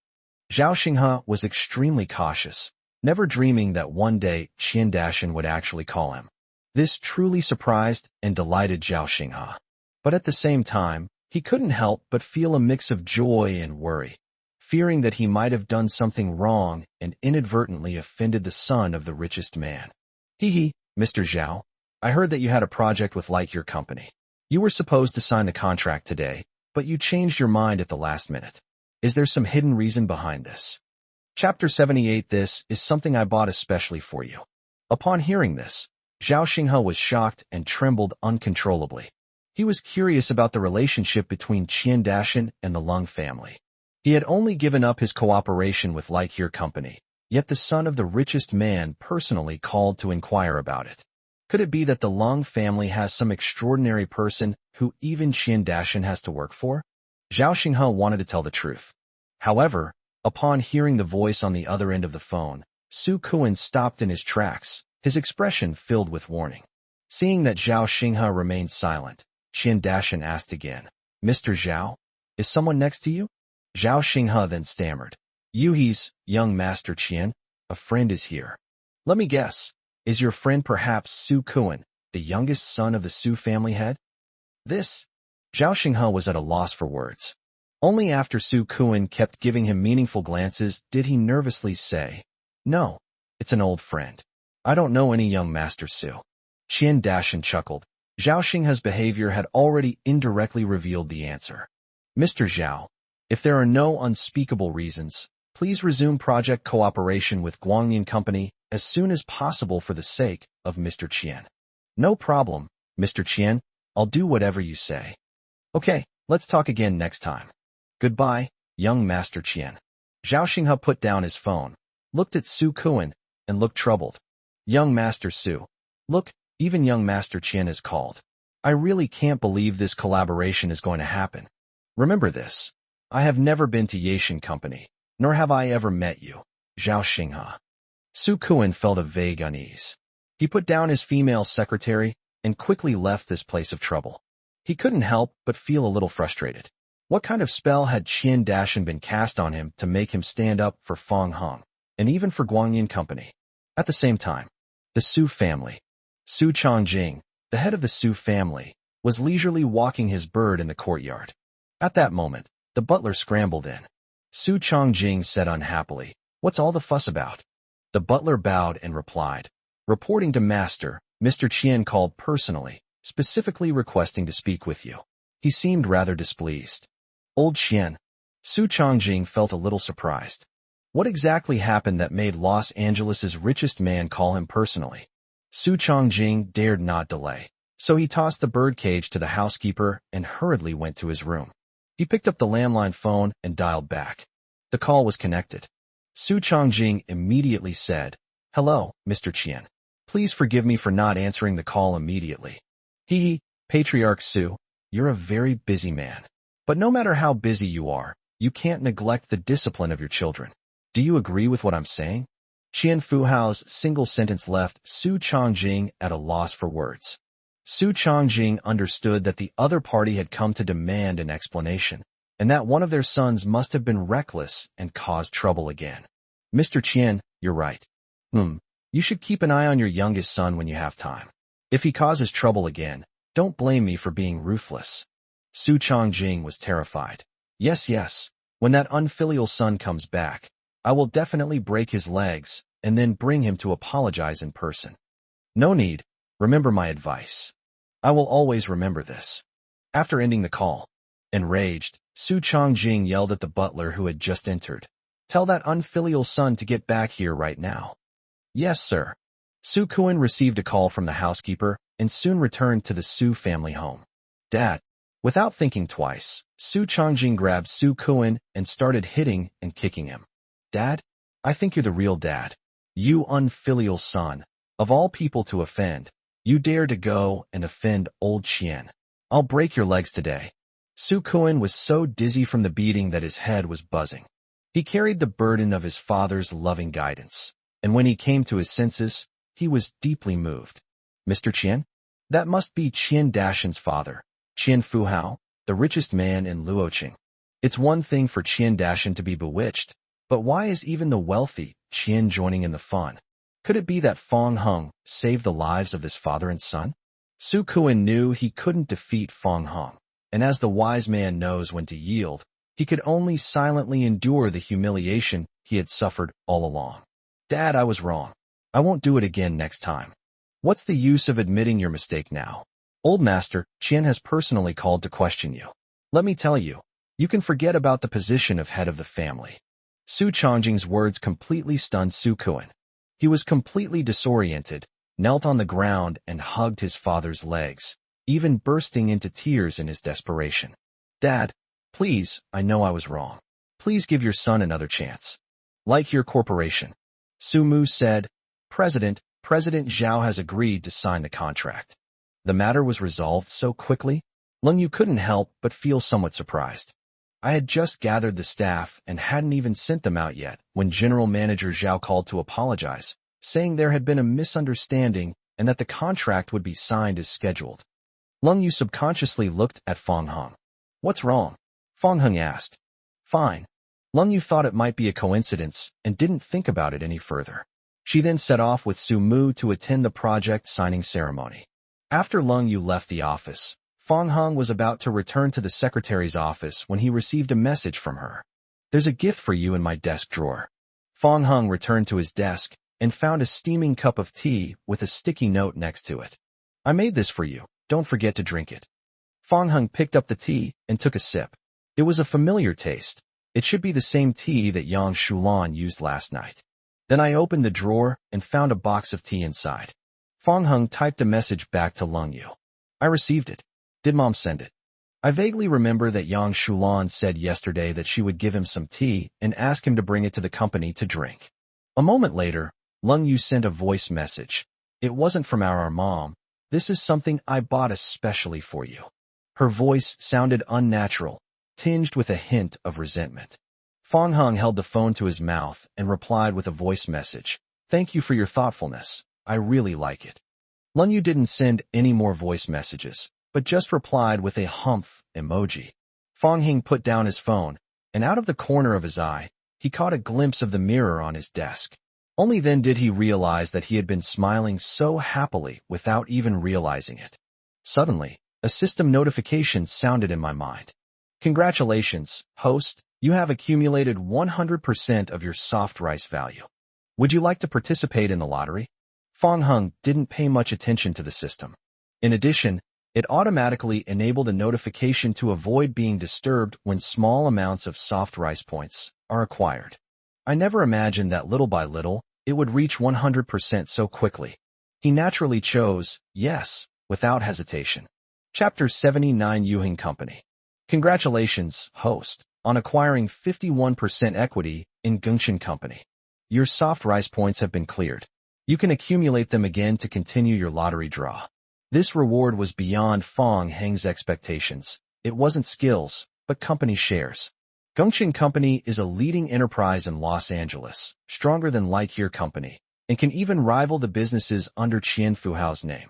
Speaker 1: Zhao Xinghe was extremely cautious, never dreaming that one day Qian Dashan would actually call him. This truly surprised and delighted Zhao Xinghe. But at the same time, he couldn't help but feel a mix of joy and worry, fearing that he might have done something wrong and inadvertently offended the son of the richest man. Hee, Mr. Zhao, I heard that you had a project with Lightyear Company. You were supposed to sign the contract today, but you changed your mind at the last minute. Is there some hidden reason behind this? Chapter 78. This is something I bought especially for you. Upon hearing this, Zhao Xinghe was shocked and trembled uncontrollably. He was curious about the relationship between Qian Dashan and the Lung family. He had only given up his cooperation with Lightyear Company, yet the son of the richest man personally called to inquire about it. Could it be that the Lung family has some extraordinary person who even Qian Dashan has to work for? Zhao Xinghe wanted to tell the truth. However, upon hearing the voice on the other end of the phone, Su Kuan stopped in his tracks, his expression filled with warning. Seeing that Zhao Xinghe remained silent, Qian Dashan asked again, Mr. Zhao, is someone next to you? Zhao Xinghe then stammered, Yuhi's, young Master Qian, a friend is here. Let me guess, is your friend perhaps Su Kuan, the youngest son of the Su family head? This? Zhao Xinghe was at a loss for words. Only after Su Kuan kept giving him meaningful glances did he nervously say, No, it's an old friend. I don't know any young Master Su. Qian Dashan chuckled. Zhao Xinghe's behavior had already indirectly revealed the answer. Mr. Zhao, if there are no unspeakable reasons, please resume project cooperation with Guangyan Company as soon as possible for the sake of Mr. Qian. No problem, Mr. Qian. I'll do whatever you say. Okay, let's talk again next time. Goodbye, young Master Qian. Zhao Xinghe put down his phone, looked at Su Kuan, and looked troubled. Young Master Su. Look, even young Master Qian is called. I really can't believe this collaboration is going to happen. Remember this. I have never been to Yashin Company, nor have I ever met you, Zhao Xinghe. Su Kuan felt a vague unease. He put down his female secretary and quickly left this place of trouble. He couldn't help but feel a little frustrated. What kind of spell had Qian Dashan been cast on him to make him stand up for Fang Heng, and even for Guangyin Company? At the same time, the Su family. Su Changjing, the head of the Su family, was leisurely walking his bird in the courtyard. At that moment, the butler scrambled in. Su Changjing said unhappily, "What's all the fuss about?" The butler bowed and replied, "Reporting to master, Mr. Qian called personally, specifically requesting to speak with you." He seemed rather displeased. Old Qian. Su Changjing felt a little surprised. What exactly happened that made Los Angeles's richest man call him personally? Su Changjing dared not delay, so he tossed the birdcage to the housekeeper and hurriedly went to his room. He picked up the landline phone and dialed back. The call was connected. Su Changjing immediately said, "Hello, Mr. Qian. Please forgive me for not answering the call immediately. Patriarch Su, you're a very busy man. But no matter how busy you are, you can't neglect the discipline of your children. Do you agree with what I'm saying?" Qian Fuhao's single sentence left Su Changjing at a loss for words. Su Changjing understood that the other party had come to demand an explanation, and that one of their sons must have been reckless and caused trouble again. "Mr. Qian, you're right. You should keep an eye on your youngest son when you have time. If he causes trouble again, don't blame me for being ruthless." Su Changjing was terrified. Yes. When that unfilial son comes back, I will definitely break his legs and then bring him to apologize in person. No need. Remember my advice. I will always remember this. After ending the call, enraged, Su Changjing yelled at the butler who had just entered, "Tell that unfilial son to get back here right now." "Yes, sir." Su Kuan received a call from the housekeeper and soon returned to the Su family home. "Dad." Without thinking twice, Su Changjing grabbed Su Kuan and started hitting and kicking him. "Dad, I think you're the real dad. You unfilial son. Of all people to offend, you dare to go and offend old Qian. I'll break your legs today." Su Kuan was so dizzy from the beating that his head was buzzing. He carried the burden of his father's loving guidance, and when he came to his senses, he was deeply moved. "Mr. Qian? That must be Qian Dashan's father, Qian Fuhao, the richest man in Luoqing. It's one thing for Qian Dashan to be bewitched, but why is even the wealthy Qian joining in the fun? Could it be that Fang Heng saved the lives of this father and son?" Su Kuan knew he couldn't defeat Fang Heng, and as the wise man knows when to yield, he could only silently endure the humiliation he had suffered all along. "Dad, I was wrong. I won't do it again next time. What's the use of admitting your mistake now? Old Master Qian has personally called to question you. Let me tell you, you can forget about the position of head of the family." Su Changjing's words completely stunned Su Kuan. He was completely disoriented, knelt on the ground and hugged his father's legs, even bursting into tears in his desperation. "Dad, please, I know I was wrong. Please give your son another chance. Like your corporation." Su Mu said, President Zhao has agreed to sign the contract." The matter was resolved so quickly, Leng Yu couldn't help but feel somewhat surprised. "I had just gathered the staff and hadn't even sent them out yet when General Manager Zhao called to apologize, saying there had been a misunderstanding and that the contract would be signed as scheduled." Leng Yu subconsciously looked at Fang Heng. "What's wrong?" Fang Heng asked. "Fine." Leng Yu thought it might be a coincidence and didn't think about it any further. She then set off with Su Mu to attend the project signing ceremony. After Leng Yu left the office, Fang Heng was about to return to the secretary's office when he received a message from her. "There's a gift for you in my desk drawer." Fang Heng returned to his desk and found a steaming cup of tea with a sticky note next to it. "I made this for you. Don't forget to drink it." Fang Heng picked up the tea and took a sip. It was a familiar taste. It should be the same tea that Yang Shulan used last night. Then I opened the drawer and found a box of tea inside. Fong Hung typed a message back to Lung Yu. I received it. Did Mom send it? I vaguely remember that Yang Shulan said yesterday that she would give him some tea and ask him to bring it to the company to drink. A moment later, Lung Yu sent a voice message. It wasn't from our mom. This is something I bought especially for you. Her voice sounded unnatural, tinged with a hint of resentment. Fong Hung held the phone to his mouth and replied with a voice message. Thank you for your thoughtfulness. I really like it. Lung Yu didn't send any more voice messages, but just replied with a humph emoji. Fong Hing put down his phone, and out of the corner of his eye, he caught a glimpse of the mirror on his desk. Only then did he realize that he had been smiling so happily without even realizing it. Suddenly, a system notification sounded in my mind. Congratulations, host, you have accumulated 100% of your soft rice value. Would you like to participate in the lottery? Fong Hung didn't pay much attention to the system. In addition, it automatically enabled a notification to avoid being disturbed when small amounts of soft rice points are acquired. I never imagined that little by little, it would reach 100% so quickly. He naturally chose yes, without hesitation. Chapter 79 Yuhing Company. Congratulations, host, on acquiring 51% equity in Gengchen Company. Your soft rice points have been cleared. You can accumulate them again to continue your lottery draw. This reward was beyond Fong Heng's expectations. It wasn't skills, but company shares. Gengchen Company is a leading enterprise in Los Angeles, stronger than Lightyear Company, and can even rival the businesses under Qian Fuhao's name.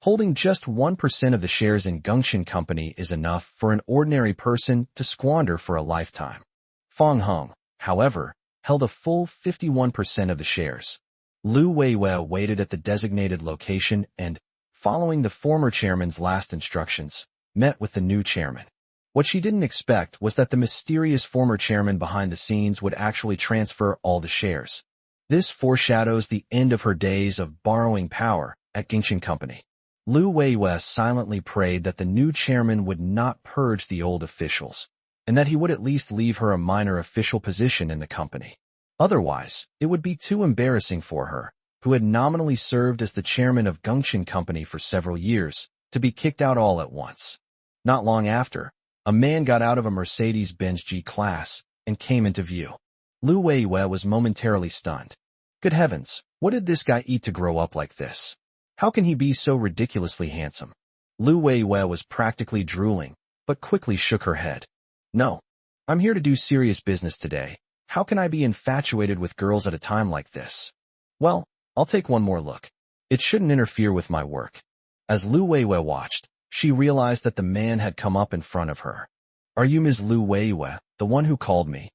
Speaker 1: Holding just 1% of the shares in Gengchen Company is enough for an ordinary person to squander for a lifetime. Fong Hung, however, held a full 51% of the shares. Lu Weiwei waited at the designated location and, following the former chairman's last instructions, met with the new chairman. What she didn't expect was that the mysterious former chairman behind the scenes would actually transfer all the shares. This foreshadows the end of her days of borrowing power at Gengchen Company. Lu Weiwei silently prayed that the new chairman would not purge the old officials, and that he would at least leave her a minor official position in the company. Otherwise, it would be too embarrassing for her, who had nominally served as the chairman of Gengchen Company for several years, to be kicked out all at once. Not long after, a man got out of a Mercedes-Benz G-Class and came into view. Lu Weiwei was momentarily stunned. Good heavens, what did this guy eat to grow up like this? How can he be so ridiculously handsome? Lu Weiwei was practically drooling, but quickly shook her head. No, I'm here to do serious business today. How can I be infatuated with girls at a time like this? Well, I'll take one more look. It shouldn't interfere with my work. As Lu Weiwei watched, she realized that the man had come up in front of her. Are you Ms. Lu Weiwei, the one who called me?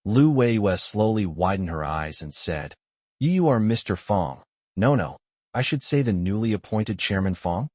Speaker 1: Lu Weiwei slowly widened her eyes and said, You are Mr. Fong. No, I should say the newly appointed Chairman Fong?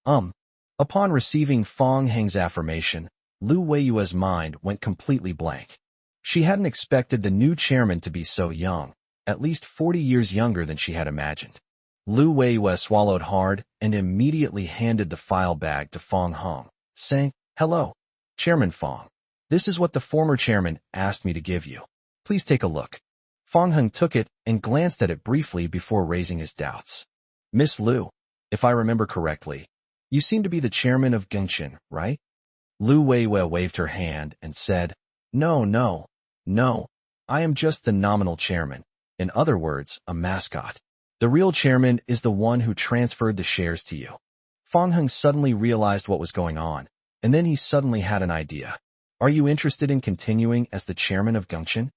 Speaker 1: Upon receiving Fong Heng's affirmation, Lu Weiwei's mind went completely blank. She hadn't expected the new chairman to be so young, at least 40 years younger than she had imagined. Lu Weiwei swallowed hard and immediately handed the file bag to Fong Hung, saying, Hello, Chairman Fong. This is what the former chairman asked me to give you. Please take a look. Fong Hung took it and glanced at it briefly before raising his doubts. Miss Lu, if I remember correctly, you seem to be the chairman of Gengchen, right? Lu Weiwei waved her hand and said, No. I am just the nominal chairman. In other words, a mascot. The real chairman is the one who transferred the shares to you. Fong Hung suddenly realized what was going on, and then he suddenly had an idea. Are you interested in continuing as the chairman of Gengchen?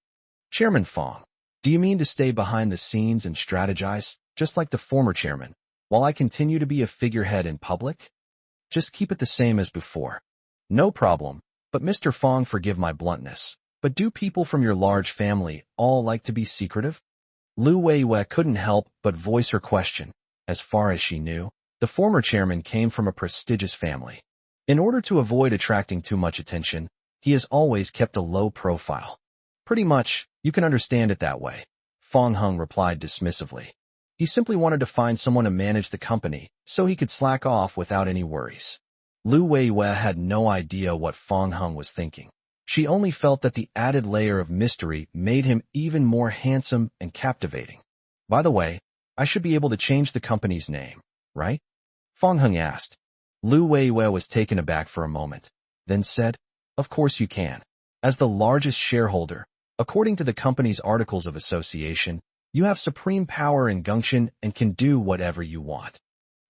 Speaker 1: Chairman Fong, do you mean to stay behind the scenes and strategize, just like the former chairman, while I continue to be a figurehead in public? Just keep it the same as before. No problem, but Mr. Fong, forgive my bluntness, but do people from your large family all like to be secretive? Lu Weiwei couldn't help but voice her question. As far as she knew, the former chairman came from a prestigious family. In order to avoid attracting too much attention, he has always kept a low profile. Pretty much, you can understand it that way, Fong Hung replied dismissively. He simply wanted to find someone to manage the company, so he could slack off without any worries. Lu Weiwei had no idea what Fong Hung was thinking. She only felt that the added layer of mystery made him even more handsome and captivating. By the way, I should be able to change the company's name, right? Fong Hung asked. Lu Weiwei was taken aback for a moment, then said, Of course you can. As the largest shareholder, according to the company's articles of association, you have supreme power in Gongchen and can do whatever you want.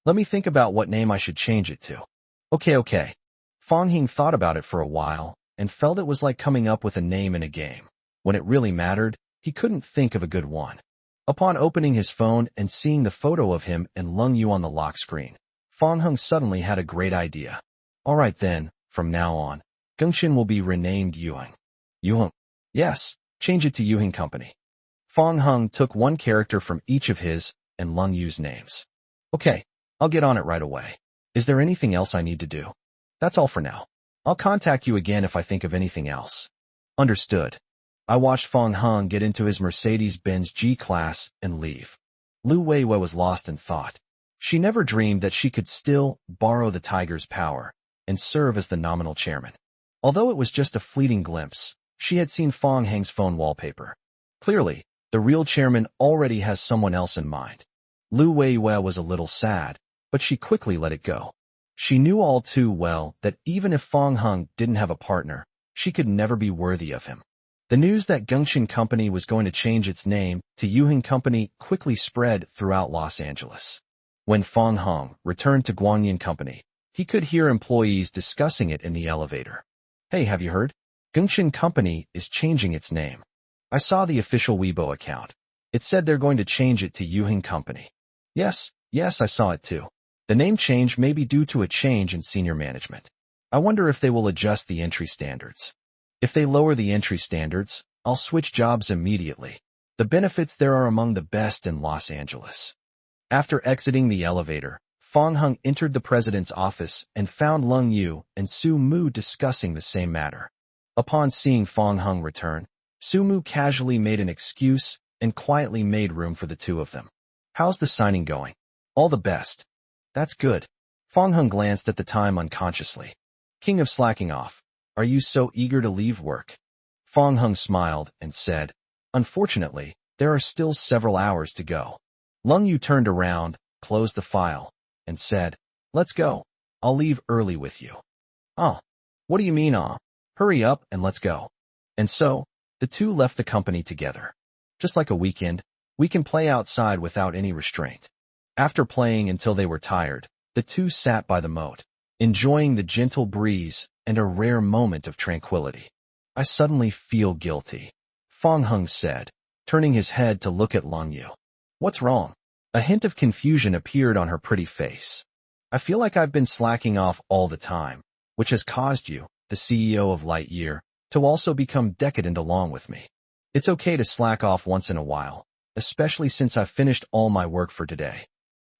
Speaker 1: Let me think about what name I should change it to. Okay. Fong Hing thought about it for a while and felt it was like coming up with a name in a game. When it really mattered, he couldn't think of a good one. Upon opening his phone and seeing the photo of him and Lung Yu on the lock screen, Fong Hung suddenly had a great idea. All right then, from now on, Gongchen will be renamed Yuheng. Yuheng. Yes, change it to Yuheng Company. Fong Hung took one character from each of his and Lung Yu's names. Okay, I'll get on it right away. Is there anything else I need to do? That's all for now. I'll contact you again if I think of anything else. Understood. I watched Fong Hung get into his Mercedes-Benz G-Class and leave. Lu Weiwei was lost in thought. She never dreamed that she could still borrow the tiger's power and serve as the nominal chairman. Although it was just a fleeting glimpse, she had seen Fong Hang's phone wallpaper. Clearly, the real chairman already has someone else in mind. Lu Weiwei was a little sad, but she quickly let it go. She knew all too well that even if Fong Hung didn't have a partner, she could never be worthy of him. The news that Gongchen Company was going to change its name to Yuheng Company quickly spread throughout Los Angeles. When Fong Hung returned to Guanyin Company, he could hear employees discussing it in the elevator. Hey, have you heard? Gongchen Company is changing its name. I saw the official Weibo account. It said they're going to change it to Yuheng Company. Yes, I saw it too. The name change may be due to a change in senior management. I wonder if they will adjust the entry standards. If they lower the entry standards, I'll switch jobs immediately. The benefits there are among the best in Los Angeles. After exiting the elevator, Fong Hung entered the president's office and found Lung Yu and Su Mu discussing the same matter. Upon seeing Fong Hung return, Su Mu casually made an excuse and quietly made room for the two of them. How's the signing going? All the best. That's good. Fong Hung glanced at the time unconsciously. King of slacking off. Are you so eager to leave work? Fong Hung smiled and said, Unfortunately, there are still several hours to go. Lung Yu turned around, closed the file, and said, Let's go. I'll leave early with you. Oh, what do you mean, Hurry up and let's go. And so, the two left the company together. Just like a weekend, we can play outside without any restraint. After playing until they were tired, the two sat by the moat, enjoying the gentle breeze and a rare moment of tranquility. I suddenly feel guilty, Fong Hung said, turning his head to look at Lung Yu. What's wrong? A hint of confusion appeared on her pretty face. I feel like I've been slacking off all the time, which has caused you, the CEO of Lightyear, to also become decadent along with me. It's okay to slack off once in a while, especially since I've finished all my work for today.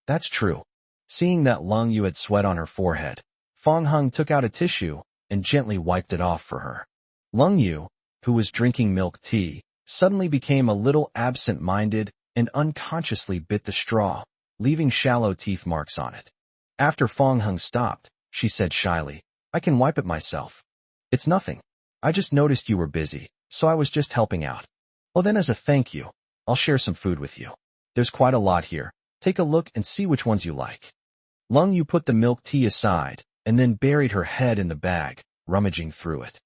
Speaker 1: That's true. Seeing that Lung Yu had sweat on her forehead, Fong Hung took out a tissue and gently wiped it off for her. Lung Yu, who was drinking milk tea, suddenly became a little absent-minded and unconsciously bit the straw, leaving shallow teeth marks on it. After Fong Hung stopped, she said shyly, I can wipe it myself. It's nothing. I just noticed you were busy, so I was just helping out. Well then, as a thank you, I'll share some food with you. There's quite a lot here. Take a look and see which ones you like. Lung Yu put the milk tea aside and then buried her head in the bag, rummaging through it.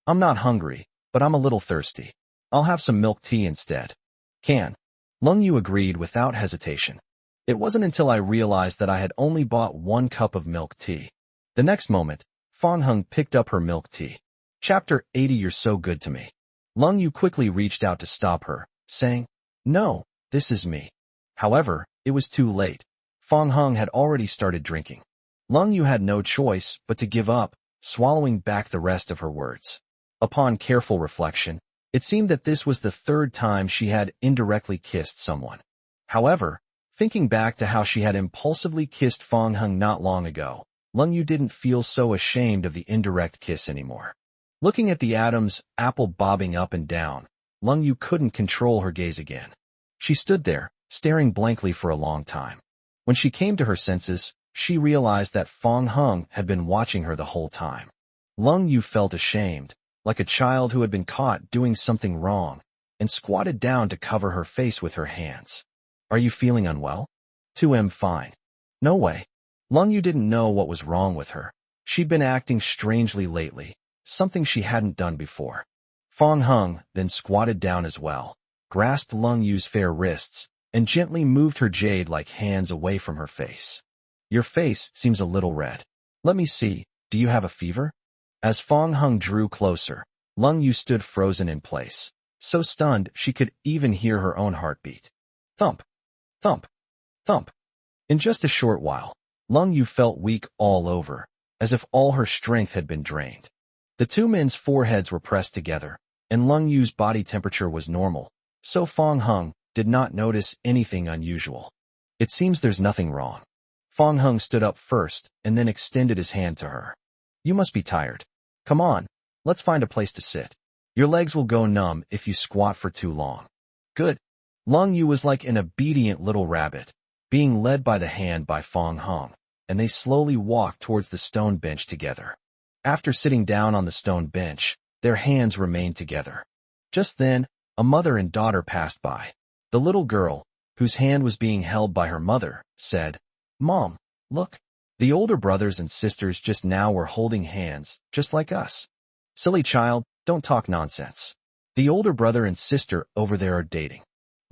Speaker 1: I'm not hungry, but I'm a little thirsty. I'll have some milk tea instead. Can. Lung Yu agreed without hesitation. It wasn't until I realized that I had only bought 1 cup of milk tea. The next moment, Fong Hung picked up her milk tea. Chapter 80. You're so good to me. Lung Yu quickly reached out to stop her, saying, No, this is me. However, it was too late. Fong Hung had already started drinking. Lung Yu had no choice but to give up, swallowing back the rest of her words. Upon careful reflection, it seemed that this was the 3rd time she had indirectly kissed someone. However, thinking back to how she had impulsively kissed Fong Hung not long ago, Lung Yu didn't feel so ashamed of the indirect kiss anymore. Looking at the Adam's apple bobbing up and down, Lung Yu couldn't control her gaze again. She stood there, staring blankly for a long time. When she came to her senses, she realized that Fong Hung had been watching her the whole time. Lung Yu felt ashamed, like a child who had been caught doing something wrong, and squatted down to cover her face with her hands. Are you feeling unwell? 2M fine. No way. Lung Yu didn't know what was wrong with her. She'd been acting strangely lately, something she hadn't done before. Fong Hung then squatted down as well, grasped Lung Yu's fair wrists, and gently moved her jade-like hands away from her face. Your face seems a little red. Let me see, do you have a fever? As Fong Hung drew closer, Lung Yu stood frozen in place, so stunned she could even hear her own heartbeat. Thump, thump, thump. In just a short while, Lung Yu felt weak all over, as if all her strength had been drained. The two men's foreheads were pressed together, and Lung Yu's body temperature was normal, so Fong Hung did not notice anything unusual. It seems there's nothing wrong. Fong Hung stood up first and then extended his hand to her. You must be tired. Come on, let's find a place to sit. Your legs will go numb if you squat for too long. Good. Lung Yu was like an obedient little rabbit, being led by the hand by Fong Hung, and they slowly walked towards the stone bench together. After sitting down on the stone bench, their hands remained together. Just then, a mother and daughter passed by. The little girl, whose hand was being held by her mother, said, Mom, look. The older brothers and sisters just now were holding hands, just like us. Silly child, don't talk nonsense. The older brother and sister over there are dating.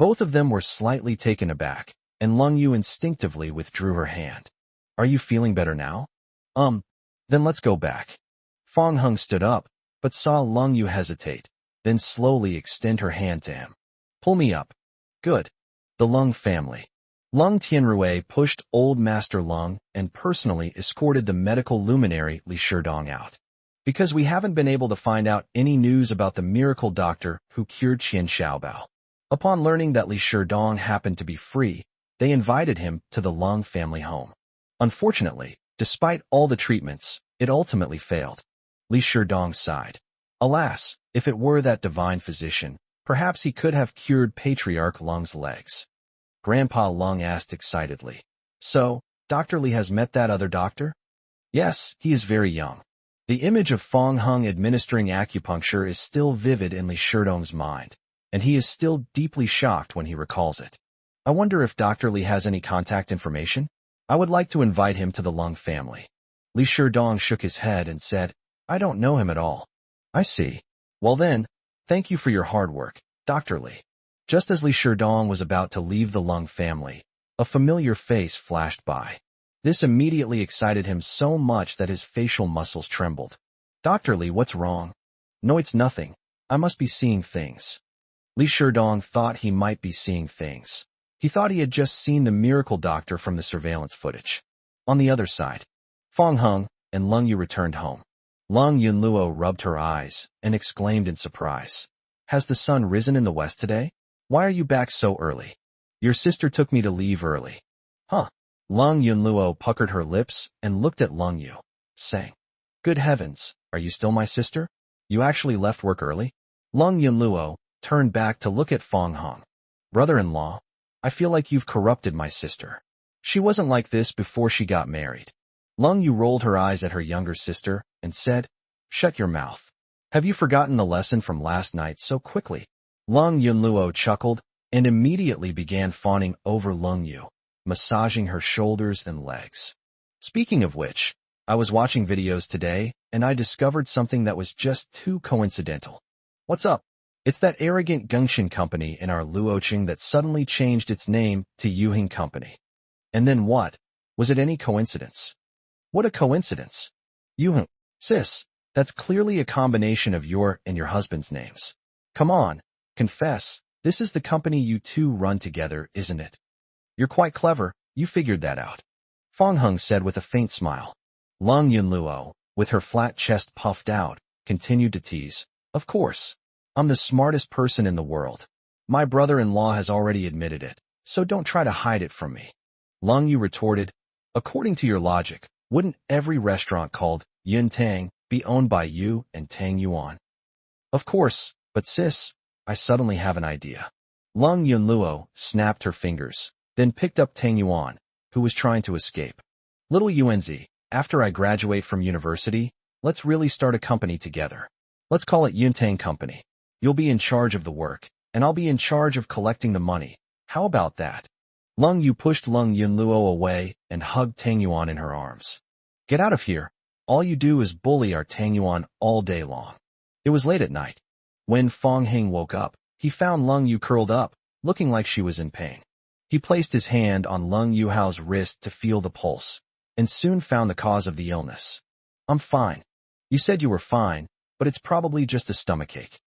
Speaker 1: Both of them were slightly taken aback, and Lung Yu instinctively withdrew her hand. Are you feeling better now? Then let's go back. Fong Hung stood up, but saw Lung Yu hesitate, then slowly extend her hand to him. Pull me up. Good. The Lung family. Lung Tianrui pushed old Master Lung and personally escorted the medical luminary Li Shidong out. Because we haven't been able to find out any news about the miracle doctor who cured Qian Xiaobao. Upon learning that Li Shidong happened to be free, they invited him to the Lung family home. Unfortunately, despite all the treatments, it ultimately failed. Li Shidong sighed. Alas, if it were that divine physician, perhaps he could have cured Patriarch Lung's legs. Grandpa Lung asked excitedly. So, Dr. Li has met that other doctor? Yes, he is very young. The image of Fong Hung administering acupuncture is still vivid in Li Shidong's mind, and he is still deeply shocked when he recalls it. I wonder if Dr. Li has any contact information? I would like to invite him to the Lung family. Li Shidong shook his head and said, I don't know him at all. I see. Well then, thank you for your hard work, Dr. Li. Just as Li Shidong was about to leave the Lung family, a familiar face flashed by. This immediately excited him so much that his facial muscles trembled. Dr. Li, what's wrong? No, it's nothing. I must be seeing things. Li Shidong thought he might be seeing things. He thought he had just seen the miracle doctor from the surveillance footage. On the other side, Fong Hung and Lung Yu returned home. Lung Yunluo rubbed her eyes and exclaimed in surprise. Has the sun risen in the west today? Why are you back so early? Your sister took me to leave early. Huh? Lung Yunluo puckered her lips and looked at Lung Yu, saying, Good heavens, are you still my sister? You actually left work early? Lung Yunluo turned back to look at Fong Hung. Brother-in-law, I feel like you've corrupted my sister. She wasn't like this before she got married. Lung Yu rolled her eyes at her younger sister and said, Shut your mouth. Have you forgotten the lesson from last night so quickly? Lung Yunluo chuckled and immediately began fawning over Lung Yu, massaging her shoulders and legs. Speaking of which, I was watching videos today and I discovered something that was just too coincidental. What's up? It's that arrogant Gengxian company in our Luoqing that suddenly changed its name to Yuhing Company. And then what? Was it any coincidence? What a coincidence. Yuhing, sis, that's clearly a combination of your and your husband's names. Come on, confess, this is the company you two run together, isn't it? You're quite clever, you figured that out. Fong Hung said with a faint smile. Lung Yunluo, with her flat chest puffed out, continued to tease. Of course. I'm the smartest person in the world. My brother-in-law has already admitted it, so don't try to hide it from me. Lung Yu retorted, According to your logic, wouldn't every restaurant called Yun Tang be owned by you and Tang Yuan? Of course, but sis, I suddenly have an idea. Lung Yunluo snapped her fingers, then picked up Tang Yuan, who was trying to escape. Little Yuanzi, after I graduate from university, let's really start a company together. Let's call it Yuntang Company. You'll be in charge of the work, and I'll be in charge of collecting the money. How about that? Lung Yu pushed Lung Yunluo away and hugged Tang Yuan in her arms. Get out of here. All you do is bully our Tang Yuan all day long. It was late at night. When Fong Hing woke up, he found Lung Yu curled up, looking like she was in pain. He placed his hand on Lung Yuhao's wrist to feel the pulse, and soon found the cause of the illness. I'm fine. You said you were fine, but it's probably just a stomachache.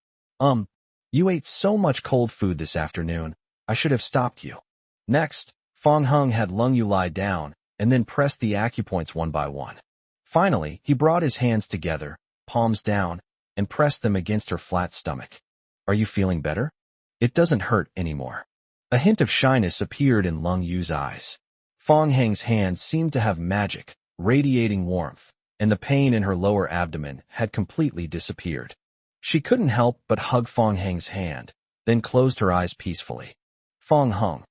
Speaker 1: You ate so much cold food this afternoon, I should have stopped you. Next, Fong Hung had Lung Yu lie down, and then pressed the acupoints one by one. Finally, he brought his hands together, palms down, and pressed them against her flat stomach. Are you feeling better? It doesn't hurt anymore. A hint of shyness appeared in Lung Yu's eyes. Fong Heng's hands seemed to have magic, radiating warmth, and the pain in her lower abdomen had completely disappeared. She couldn't help but hug Fong Heng's hand, then closed her eyes peacefully. Fong Hung.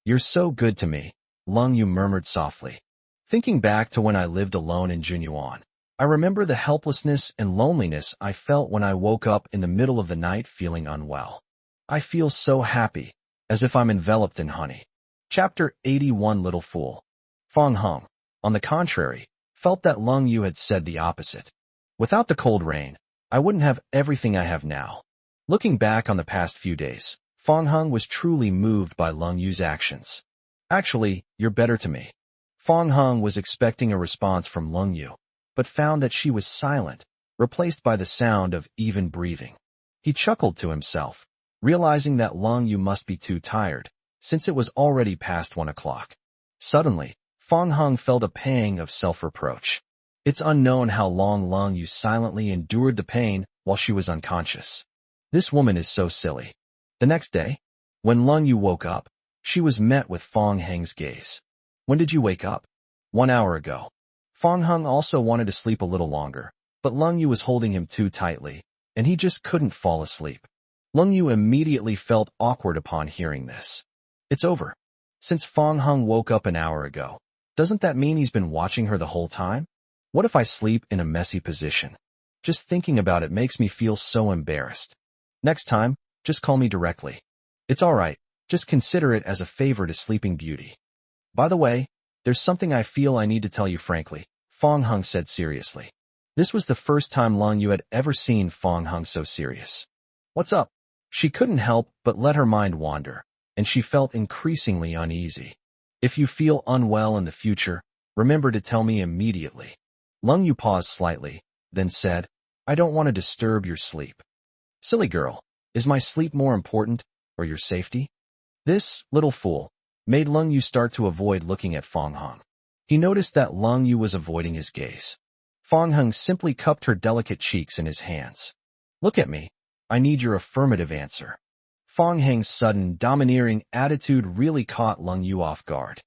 Speaker 1: You're so good to me, Lung Yu murmured softly. Thinking back to when I lived alone in Junyuan, I remember the helplessness and loneliness I felt when I woke up in the middle of the night feeling unwell. I feel so happy, as if I'm enveloped in honey. Chapter 81 Little Fool. Fong Hung, on the contrary, felt that Lung Yu had said the opposite. Without the cold rain, I wouldn't have everything I have now. Looking back on the past few days, Fong Hung was truly moved by Lung Yu's actions. Actually, you're better to me. Fong Hung was expecting a response from Lung Yu, but found that she was silent, replaced by the sound of even breathing. He chuckled to himself, realizing that Lung Yu must be too tired, since it was already past 1 o'clock. Suddenly, Fong Hung felt a pang of self-reproach. It's unknown how long Lung Yu silently endured the pain while she was unconscious. This woman is so silly. The next day, when Lung Yu woke up, she was met with Fong Heng's gaze. When did you wake up? 1 hour ago. Fong Hung also wanted to sleep a little longer, but Lung Yu was holding him too tightly, and he just couldn't fall asleep. Lung Yu immediately felt awkward upon hearing this. It's over. Since Fong Hung woke up an hour ago, doesn't that mean he's been watching her the whole time? What if I sleep in a messy position? Just thinking about it makes me feel so embarrassed. Next time, just call me directly. It's all right. Just consider it as a favor to Sleeping Beauty. By the way, there's something I feel I need to tell you frankly, Fong Hung said seriously. This was the first time Lung Yu had ever seen Fong Hung so serious. What's up? She couldn't help but let her mind wander, and she felt increasingly uneasy. If you feel unwell in the future, remember to tell me immediately. Lung Yu paused slightly, then said, I don't want to disturb your sleep. Silly girl, is my sleep more important, or your safety? This, little fool, made Lung Yu start to avoid looking at Fong Hung. He noticed that Lung Yu was avoiding his gaze. Fong Hung simply cupped her delicate cheeks in his hands. Look at me. I need your affirmative answer. Fong Heng's sudden, domineering attitude really caught Lung Yu off guard.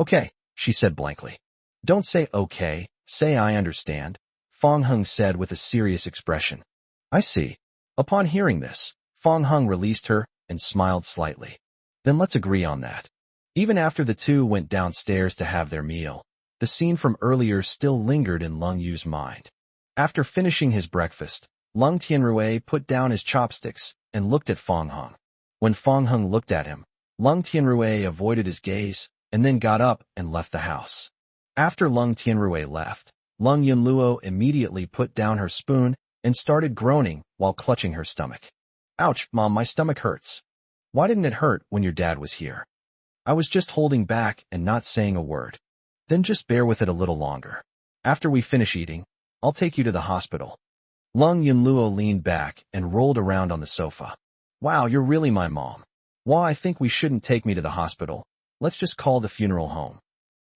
Speaker 1: Okay, she said blankly. Don't say okay, say I understand, Fong Hung said with a serious expression. I see. Upon hearing this, Fong Hung released her and smiled slightly. Then let's agree on that. Even after the two went downstairs to have their meal, the scene from earlier still lingered in Lung Yu's mind. After finishing his breakfast, Lung Tianrui put down his chopsticks and looked at Fong Hung. When Fong Hung looked at him, Lung Tianrui avoided his gaze and then got up and left the house. After Lung Tianrui left, Lung Yunluo immediately put down her spoon and started groaning while clutching her stomach. Ouch, Mom, my stomach hurts. Why didn't it hurt when your dad was here? I was just holding back and not saying a word. Then just bear with it a little longer. After we finish eating, I'll take you to the hospital. Lung Yunluo leaned back and rolled around on the sofa. Wow, you're really my mom. Well, I think we shouldn't take me to the hospital. Let's just call the funeral home.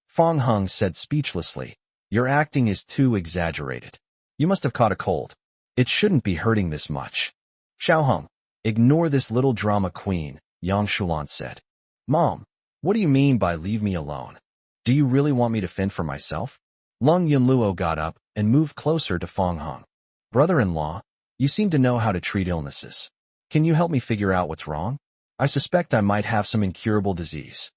Speaker 1: Fong Hung said speechlessly, Your acting is too exaggerated. You must have caught a cold. It shouldn't be hurting this much. Xiao Hung, ignore this little drama queen, Yang Shulan said. Mom, what do you mean by leave me alone? Do you really want me to fend for myself? Lung Yunluo got up and moved closer to Fong Hung. Brother-in-law, you seem to know how to treat illnesses. Can you help me figure out what's wrong? I suspect I might have some incurable disease.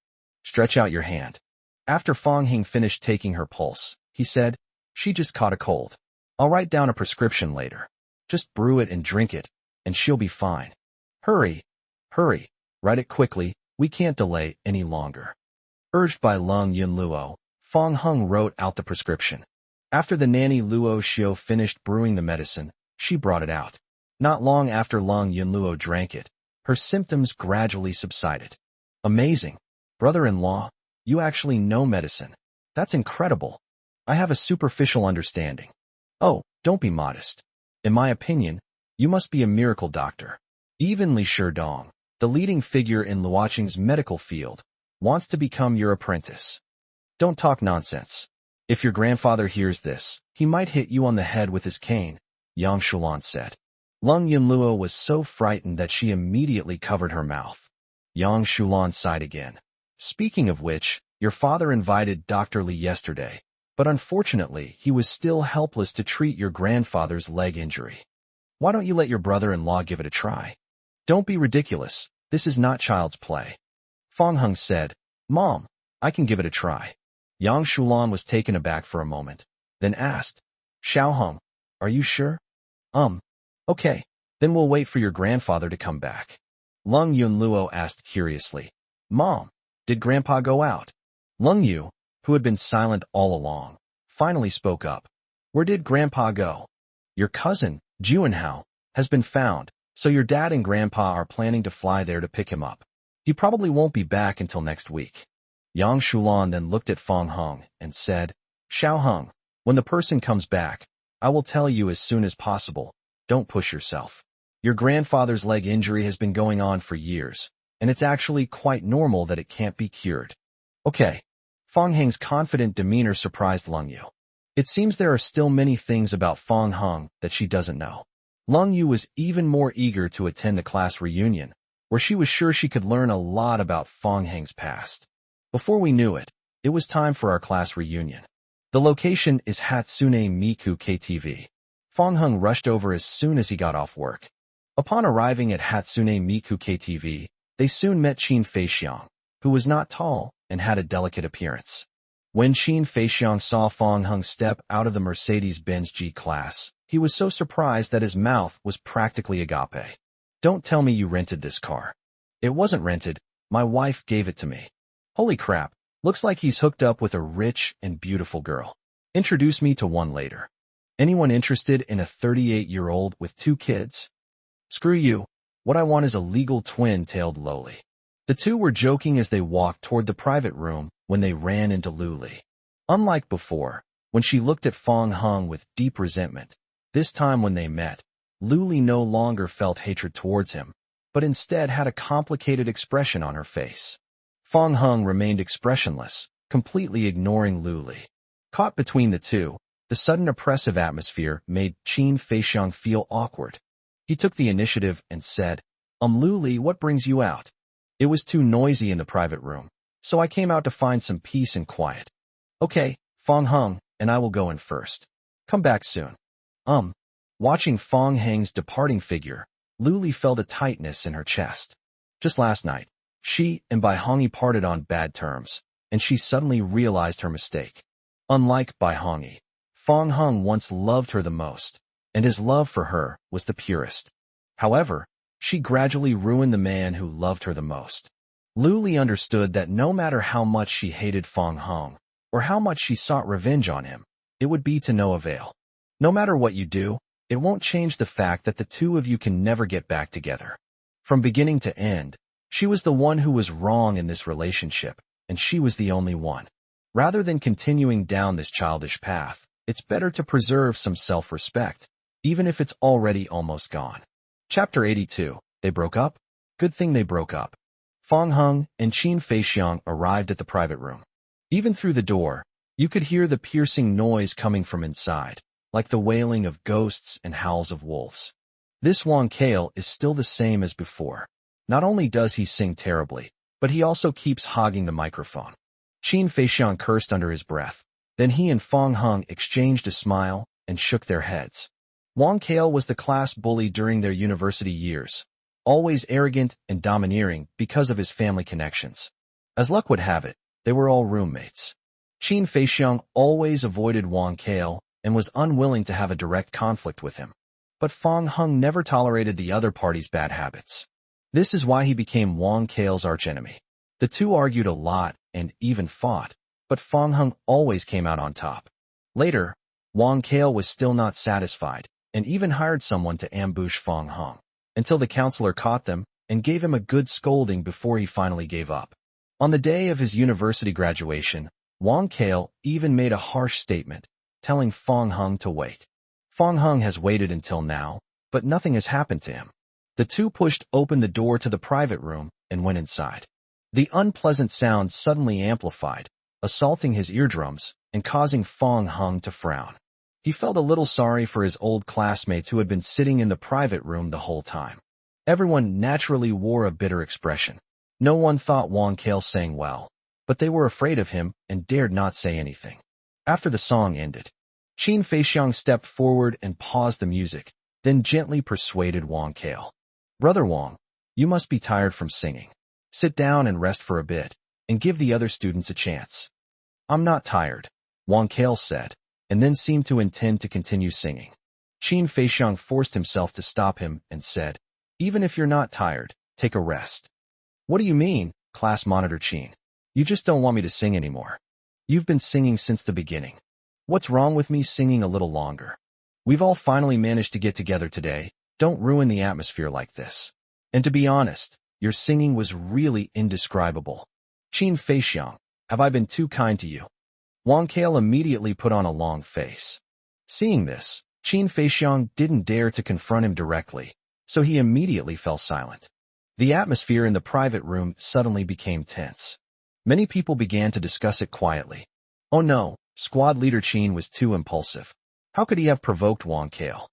Speaker 1: Stretch out your hand. After Fong Hing finished taking her pulse, he said, She just caught a cold. I'll write down a prescription later. Just brew it and drink it, and she'll be fine. Hurry. Hurry. Write it quickly, We can't delay any longer. Urged by Lung Yunluo, Fong Hung wrote out the prescription. After the nanny Luo Xiao finished brewing the medicine, she brought it out. Not long after Lung Yunluo drank it, her symptoms gradually subsided. Amazing. Brother-in-law, you actually know medicine. That's incredible. I have a superficial understanding. Oh, don't be modest. In my opinion, you must be a miracle doctor. Even Li Shidong, the leading figure in Luoqing's medical field, wants to become your apprentice. Don't talk nonsense. If your grandfather hears this, he might hit you on the head with his cane, Yang Shulan said. Lung Yunluo was so frightened that she immediately covered her mouth. Yang Shulan sighed again. Speaking of which, your father invited Dr. Li yesterday, but unfortunately he was still helpless to treat your grandfather's leg injury. Why don't you let your brother-in-law give it a try? Don't be ridiculous. This is not child's play. Fong Hung said, Mom, I can give it a try. Yang Shulan was taken aback for a moment, then asked, Xiao Hung, are you sure? Okay, then we'll wait for your grandfather to come back. Lung Yunluo asked curiously, Mom, did Grandpa go out? Lung Yu, who had been silent all along, finally spoke up. Where did Grandpa go? Your cousin, Juanhao, has been found, so your dad and Grandpa are planning to fly there to pick him up. He probably won't be back until next week. Yang Shulan then looked at Fong Hung and said, Xiao Hung, when the person comes back, I will tell you as soon as possible. Don't push yourself. Your grandfather's leg injury has been going on for years, and it's actually quite normal that it can't be cured. Okay. Fong Hung's confident demeanor surprised Lung Yu. It seems there are still many things about Fong Hung that she doesn't know. Lung Yu was even more eager to attend the class reunion, where she was sure she could learn a lot about Fong Hung's past. Before we knew it, it was time for our class reunion. The location is Hatsune Miku KTV. Fong Hung rushed over as soon as he got off work. Upon arriving at Hatsune Miku KTV, they soon met Qin Feixiang, who was not tall and had a delicate appearance. When Qin Feixiang saw Fong Hung step out of the Mercedes-Benz G-Class, he was so surprised that his mouth was practically agape. Don't tell me you rented this car. It wasn't rented, my wife gave it to me. Holy crap, looks like he's hooked up with a rich and beautiful girl. Introduce me to one later. Anyone interested in a 38-year-old with 2 kids? Screw you, what I want is a legal twin-tailed loli. The two were joking as they walked toward the private room when they ran into Luli. Unlike before, when she looked at Fong Hung with deep resentment, this time when they met, Luli no longer felt hatred towards him, but instead had a complicated expression on her face. Fong Hung remained expressionless, completely ignoring Luli. Caught between the two, the sudden oppressive atmosphere made Qin Feixiang feel awkward. He took the initiative and said, Luli, what brings you out? It was too noisy in the private room, so I came out to find some peace and quiet. Okay, Fong Hung, and I will go in first. Come back soon. Watching Fong Hung's departing figure, Luli felt a tightness in her chest. Just last night, she and Bai Hongi parted on bad terms, and she suddenly realized her mistake. Unlike Bai Hongi, Fong Hung once loved her the most, and his love for her was the purest. However, she gradually ruined the man who loved her the most. Luli understood that no matter how much she hated Fong Hung, or how much she sought revenge on him, it would be to no avail. No matter what you do, it won't change the fact that the two of you can never get back together. From beginning to end, she was the one who was wrong in this relationship, and she was the only one. Rather than continuing down this childish path, it's better to preserve some self-respect, even if it's already almost gone. Chapter 82. They broke up? Good thing they broke up. Fong Hung and Qin Feixiang arrived at the private room. Even through the door, you could hear the piercing noise coming from inside, like the wailing of ghosts and howls of wolves. This Wang Kale is still the same as before. Not only does he sing terribly, but he also keeps hogging the microphone. Qin Feixiang cursed under his breath. Then he and Fong Hung exchanged a smile and shook their heads. Wang Kale was the class bully during their university years, always arrogant and domineering because of his family connections. As luck would have it, they were all roommates. Qin Feixiang always avoided Wang Kale and was unwilling to have a direct conflict with him. But Fong Hung never tolerated the other party's bad habits. This is why he became Wang Kale's archenemy. The two argued a lot and even fought, but Fong Hung always came out on top. Later, Wang Kale was still not satisfied and even hired someone to ambush Fong Hung, until the counselor caught them and gave him a good scolding before he finally gave up. On the day of his university graduation, Wang Kale even made a harsh statement, telling Fong Hung to wait. Fong Hung has waited until now, but nothing has happened to him. The two pushed open the door to the private room and went inside. The unpleasant sound suddenly amplified, assaulting his eardrums and causing Fong Hung to frown. He felt a little sorry for his old classmates who had been sitting in the private room the whole time. Everyone naturally wore a bitter expression. No one thought Wang Kale sang well, but they were afraid of him and dared not say anything. After the song ended, Qin Feixiang stepped forward and paused the music, then gently persuaded Wang Kale. "Brother Wang, you must be tired from singing. Sit down and rest for a bit, and give the other students a chance." "I'm not tired," Wang Kale said, and then seemed to intend to continue singing. Qin Feixiang forced himself to stop him and said, "Even if you're not tired, take a rest." "What do you mean, class monitor Qin? You just don't want me to sing anymore. You've been singing since the beginning. What's wrong with me singing a little longer? We've all finally managed to get together today. Don't ruin the atmosphere like this. And to be honest, your singing was really indescribable. Qin Feixiang, have I been too kind to you?" Wang Kale immediately put on a long face. Seeing this, Qin Feixiang didn't dare to confront him directly, so he immediately fell silent. The atmosphere in the private room suddenly became tense. Many people began to discuss it quietly. Oh no, squad leader Qin was too impulsive. How could he have provoked Wang Kale?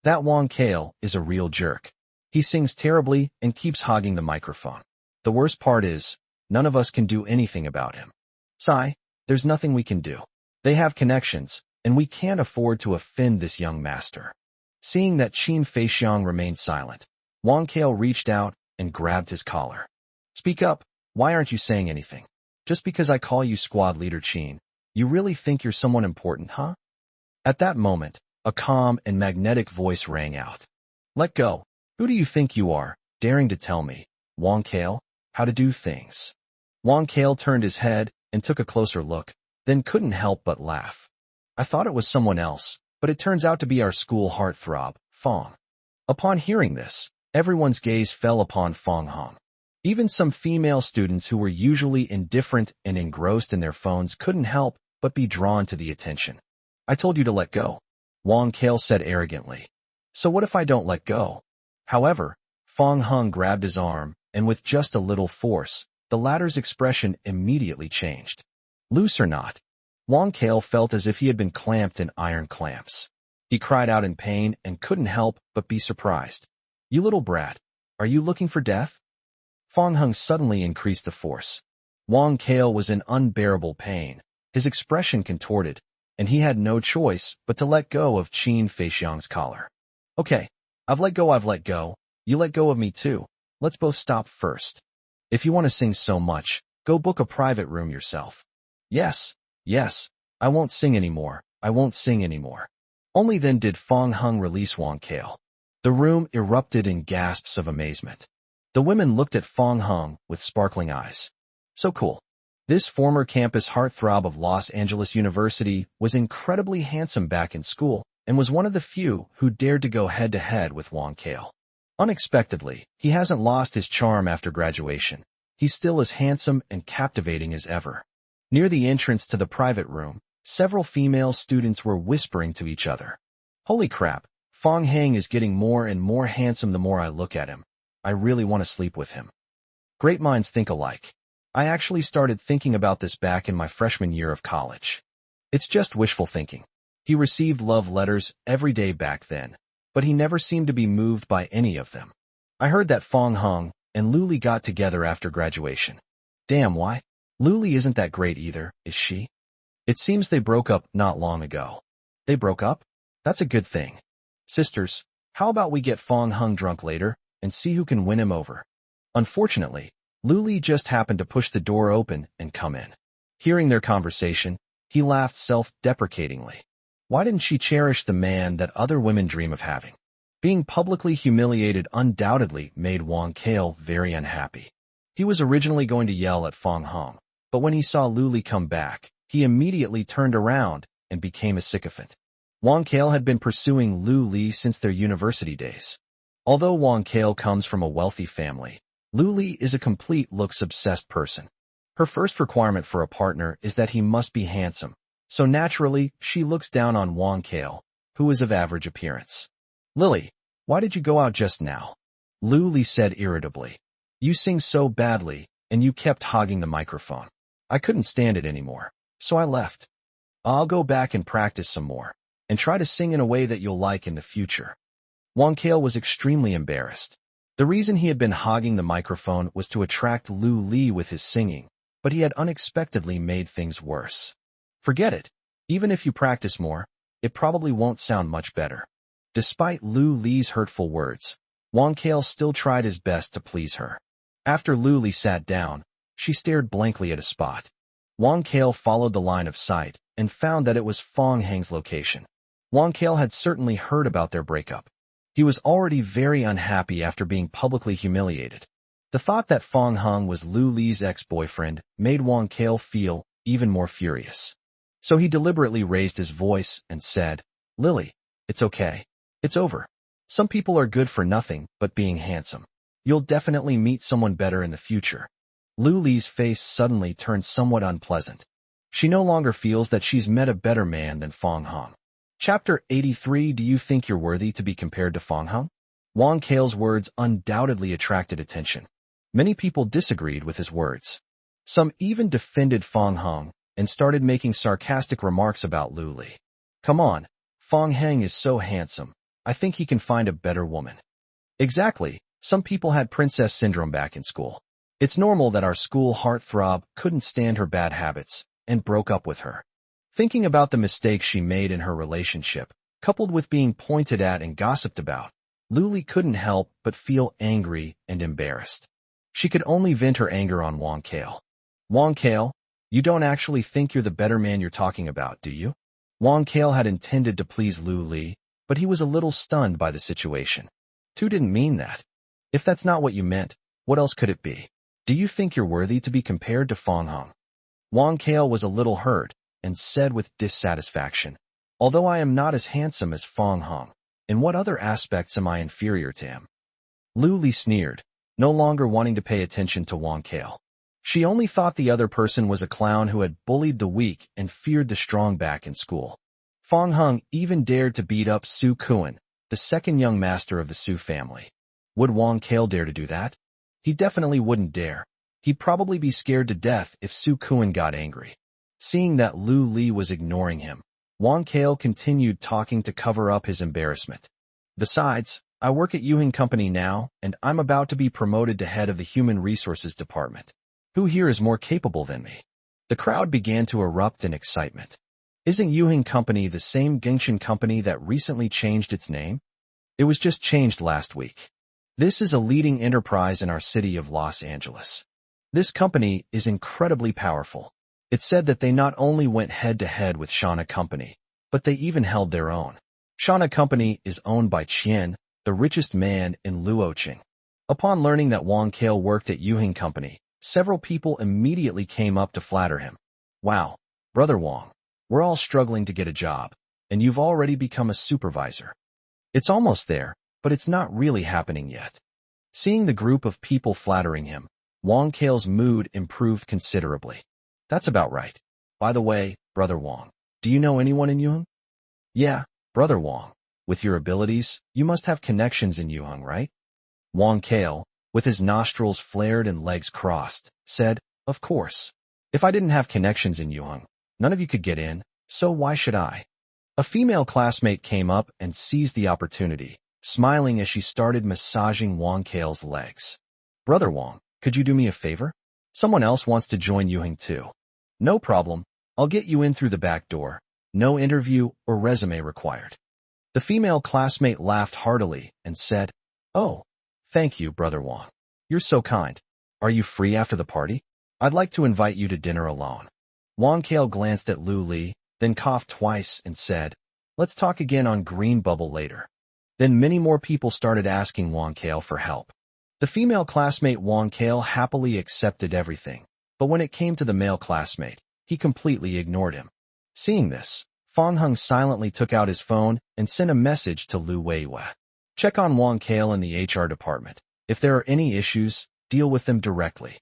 Speaker 1: That Wang Kale is a real jerk. He sings terribly and keeps hogging the microphone. The worst part is, none of us can do anything about him. Sigh, there's nothing we can do. They have connections, and we can't afford to offend this young master. Seeing that Qin Feixiang remained silent, Wang Kale reached out and grabbed his collar. "Speak up, why aren't you saying anything? Just because I call you squad leader Qin, you really think you're someone important, huh?" At that moment, a calm and magnetic voice rang out. "Let go. Who do you think you are, daring to tell me, Wang Kale, how to do things?" Wang Kale turned his head and took a closer look, then couldn't help but laugh. "I thought it was someone else, but it turns out to be our school heartthrob, Fong." Upon hearing this, everyone's gaze fell upon Fong Hung. Even some female students who were usually indifferent and engrossed in their phones couldn't help but be drawn to the attention. "I told you to let go," Wang Kale said arrogantly. "So what if I don't let go?" However, Fong Hung grabbed his arm, and with just a little force, the latter's expression immediately changed. Loose or not, Wang Kale felt as if he had been clamped in iron clamps. He cried out in pain and couldn't help but be surprised. "You little brat, are you looking for death?" Fong Hung suddenly increased the force. Wang Kale was in unbearable pain, his expression contorted, and he had no choice but to let go of Qin Feixiang's collar. "Okay, I've let go, you let go of me too. Let's both stop first. If you want to sing so much, go book a private room yourself." Yes, I won't sing anymore, I won't sing anymore." Only then did Fong Hung release Wang Kale. The room erupted in gasps of amazement. The women looked at Fong Hung with sparkling eyes. So cool. This former campus heartthrob of Los Angeles University was incredibly handsome back in school and was one of the few who dared to go head-to-head with Wang Kale. Unexpectedly, he hasn't lost his charm after graduation. He's still as handsome and captivating as ever. Near the entrance to the private room, several female students were whispering to each other. "Holy crap, Fong Hang is getting more and more handsome the more I look at him. I really want to sleep with him." Great minds think alike. I actually started thinking about this back in my freshman year of college. It's just wishful thinking. He received love letters every day back then, but he never seemed to be moved by any of them. I heard that Fong Hung and Luli got together after graduation. Damn, why? Luli isn't that great either, is she? It seems they broke up not long ago. They broke up? That's a good thing. Sisters, how about we get Fong Hung drunk later and see who can win him over? Unfortunately, Luli just happened to push the door open and come in. Hearing their conversation, he laughed self-deprecatingly. Why didn't she cherish the man that other women dream of having? Being publicly humiliated undoubtedly made Wang Kale very unhappy. He was originally going to yell at Fong Hong, but when he saw Lu Li come back, he immediately turned around and became a sycophant. Wang Kale had been pursuing Lu Li since their university days. Although Wang Kale comes from a wealthy family, Lu Li is a complete looks-obsessed person. Her first requirement for a partner is that he must be handsome, so naturally, she looks down on Wang Kale, who is of average appearance. "Lily, why did you go out just now?" Lu Li said irritably. "You sing so badly, and you kept hogging the microphone. I couldn't stand it anymore, so I left. I'll go back and practice some more, and try to sing in a way that you'll like in the future." Wang Kale was extremely embarrassed. The reason he had been hogging the microphone was to attract Lu Li with his singing, but he had unexpectedly made things worse. "Forget it. Even if you practice more, it probably won't sound much better." Despite Lu Li's hurtful words, Wang Kale still tried his best to please her. After Lu Li sat down, she stared blankly at a spot. Wang Kale followed the line of sight and found that it was Fong Hang's location. Wang Kale had certainly heard about their breakup. He was already very unhappy after being publicly humiliated. The thought that Fong Hang was Lu Li's ex-boyfriend made Wang Kale feel even more furious. So he deliberately raised his voice and said, "Lily, it's okay. It's over. Some people are good for nothing but being handsome. You'll definitely meet someone better in the future." Lu Li's face suddenly turned somewhat unpleasant. She no longer feels that she's met a better man than Fong Hang. Chapter 83. Do you think you're worthy to be compared to Fong Hang? Wang Kale's words undoubtedly attracted attention. Many people disagreed with his words. Some even defended Fong Hang and started making sarcastic remarks about Lu Li. "Come on, Fong Hang is so handsome. I think he can find a better woman." Exactly. Some people had princess syndrome back in school. It's normal that our school heartthrob couldn't stand her bad habits and broke up with her. Thinking about the mistakes she made in her relationship, coupled with being pointed at and gossiped about, Lu Li couldn't help but feel angry and embarrassed. She could only vent her anger on Wang Kale. "Wang Kale, you don't actually think you're the better man you're talking about, do you?" Wang Kale had intended to please Lu Li, but he was a little stunned by the situation. "Tu didn't mean that. If that's not what you meant, what else could it be? Do you think you're worthy to be compared to Fong Hang?" Wang Kale was a little hurt and said with dissatisfaction, "Although I am not as handsome as Fong Hang, in what other aspects am I inferior to him?" Lu Li sneered, no longer wanting to pay attention to Wang Kale. She only thought the other person was a clown who had bullied the weak and feared the strong back in school. Fong Hang even dared to beat up Su Kuan, the second young master of the Su family. Would Wang Kale dare to do that? He definitely wouldn't dare. He'd probably be scared to death if Su Kuan got angry. Seeing that Lu Li was ignoring him, Wang Kale continued talking to cover up his embarrassment. "Besides, I work at Yuhing Company now, and I'm about to be promoted to head of the Human Resources Department. Who here is more capable than me?" The crowd began to erupt in excitement. Isn't Yuhing Company the same Genshin company that recently changed its name? It was just changed last week. This is a leading enterprise in our city of Los Angeles. This company is incredibly powerful. It said that they not only went head-to-head with Shana Company, but they even held their own. Shana Company is owned by Qian, the richest man in Luoqing. Upon learning that Wang Kale worked at Yuhing Company, several people immediately came up to flatter him. "Wow, Brother Wang, we're all struggling to get a job, and you've already become a supervisor. It's almost there, but it's not really happening yet." Seeing the group of people flattering him, Wang Kale's mood improved considerably. "That's about right. By the way, Brother Wang, do you know anyone in Yuheng?" "Yeah, Brother Wang. With your abilities, you must have connections in Yuheng, right?" Wang Kale, with his nostrils flared and legs crossed, said, "Of course. If I didn't have connections in Yuheng, none of you could get in, so why should I?" A female classmate came up and seized the opportunity, smiling as she started massaging Wang Kale's legs. "Brother Wang, could you do me a favor? Someone else wants to join Yuheng too." "No problem. I'll get you in through the back door. No interview or resume required." The female classmate laughed heartily and said, "Oh, thank you, Brother Wang. You're so kind. Are you free after the party? I'd like to invite you to dinner alone." Wang Kale glanced at Lu Li, then coughed twice and said, "Let's talk again on Green Bubble later." Then many more people started asking Wang Kale for help. The female classmate Wang Kale happily accepted everything, but when it came to the male classmate, he completely ignored him. Seeing this, Fang Heng silently took out his phone and sent a message to Lu Weiwei. Check on Wang Kale in the HR department. If there are any issues, deal with them directly.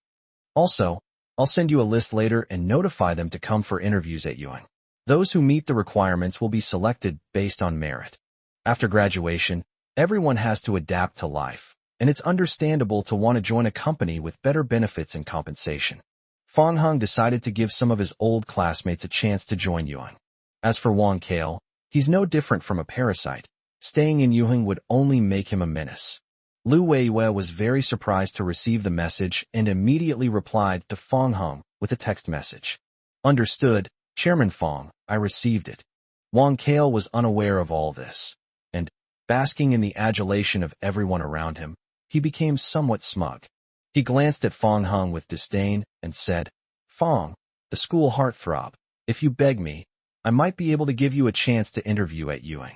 Speaker 1: Also, I'll send you a list later and notify them to come for interviews at Yuan. Those who meet the requirements will be selected based on merit. After graduation, everyone has to adapt to life, and it's understandable to want to join a company with better benefits and compensation. Fang Heng decided to give some of his old classmates a chance to join Yuan. As for Wang Kale, he's no different from a parasite. Staying in Yuan would only make him a menace. Lu Weiwei was very surprised to receive the message and immediately replied to Fang Heng with a text message. Understood, Chairman Fang, I received it. Wang Kale was unaware of all this, and, basking in the adulation of everyone around him, he became somewhat smug. He glanced at Fang Heng with disdain and said, Fang, the school heartthrob, if you beg me, I might be able to give you a chance to interview at Yuan.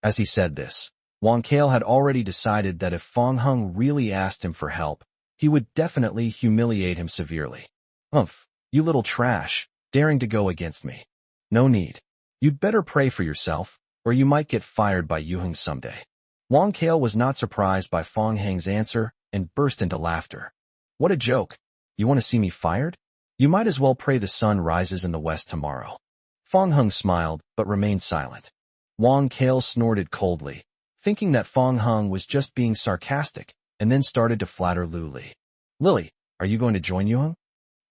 Speaker 1: As he said this, Wang Kale had already decided that if Fang Heng really asked him for help, he would definitely humiliate him severely. Humph, you little trash, daring to go against me. No need. You'd better pray for yourself, or you might get fired by Yuheng someday. Wang Kale was not surprised by Fang Heng's answer and burst into laughter. What a joke. You want to see me fired? You might as well pray the sun rises in the west tomorrow. Fang Heng smiled, but remained silent. Wang Kale snorted coldly, thinking that Fang Heng was just being sarcastic, and then started to flatter Lu Li. Lily, are you going to join Yuheng?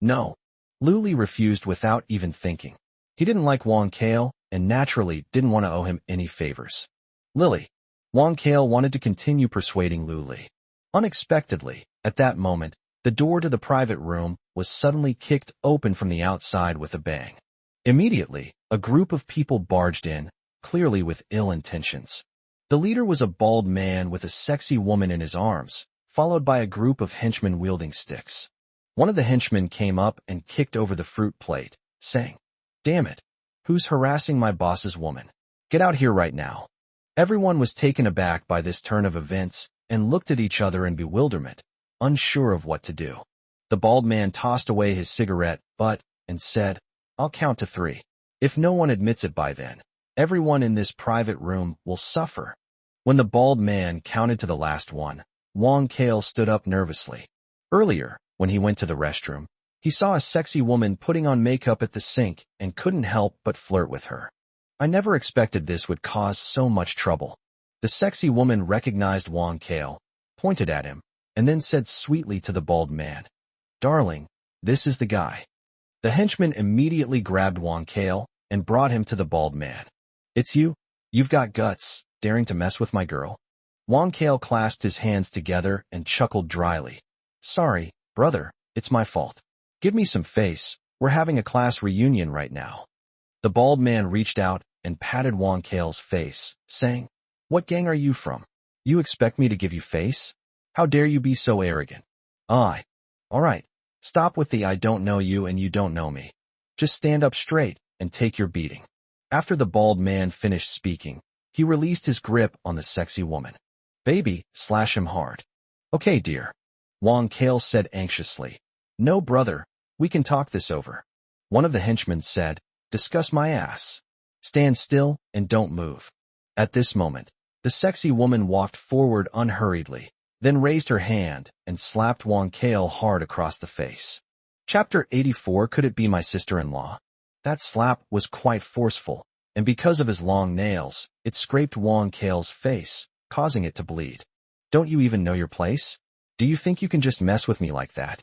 Speaker 1: No. Lu Li refused without even thinking. He didn't like Wang Kale, and naturally didn't want to owe him any favors. Lily. Wang Kale wanted to continue persuading Lu Li. Unexpectedly, at that moment, the door to the private room was suddenly kicked open from the outside with a bang. Immediately, a group of people barged in, clearly with ill intentions. The leader was a bald man with a sexy woman in his arms, followed by a group of henchmen wielding sticks. One of the henchmen came up and kicked over the fruit plate, saying, Damn it! Who's harassing my boss's woman? Get out here right now. Everyone was taken aback by this turn of events and looked at each other in bewilderment, unsure of what to do. The bald man tossed away his cigarette butt and said, I'll count to 3. If no one admits it by then, everyone in this private room will suffer. When the bald man counted to the last one, Wang Kale stood up nervously. Earlier, when he went to the restroom, he saw a sexy woman putting on makeup at the sink and couldn't help but flirt with her. I never expected this would cause so much trouble. The sexy woman recognized Wang Kale, pointed at him, and then said sweetly to the bald man, Darling, this is the guy. The henchman immediately grabbed Wang Kale and brought him to the bald man. It's you? You've got guts, daring to mess with my girl? Wang Kale clasped his hands together and chuckled dryly. Sorry, brother, it's my fault. Give me some face, we're having a class reunion right now. The bald man reached out and patted Wang Kale's face, saying, What gang are you from? You expect me to give you face? How dare you be so arrogant? All right, stop with the I don't know you and you don't know me. Just stand up straight and take your beating. After the bald man finished speaking, he released his grip on the sexy woman. Baby, slash him hard. Okay, dear. Wang Kale said anxiously. No, brother, we can talk this over. One of the henchmen said, Discuss my ass. Stand still and don't move. At this moment, the sexy woman walked forward unhurriedly, then raised her hand and slapped Wang Kale hard across the face. Chapter 84. Could it be my sister-in-law? That slap was quite forceful, and because of his long nails, it scraped Wang Kale's face, causing it to bleed. Don't you even know your place? Do you think you can just mess with me like that?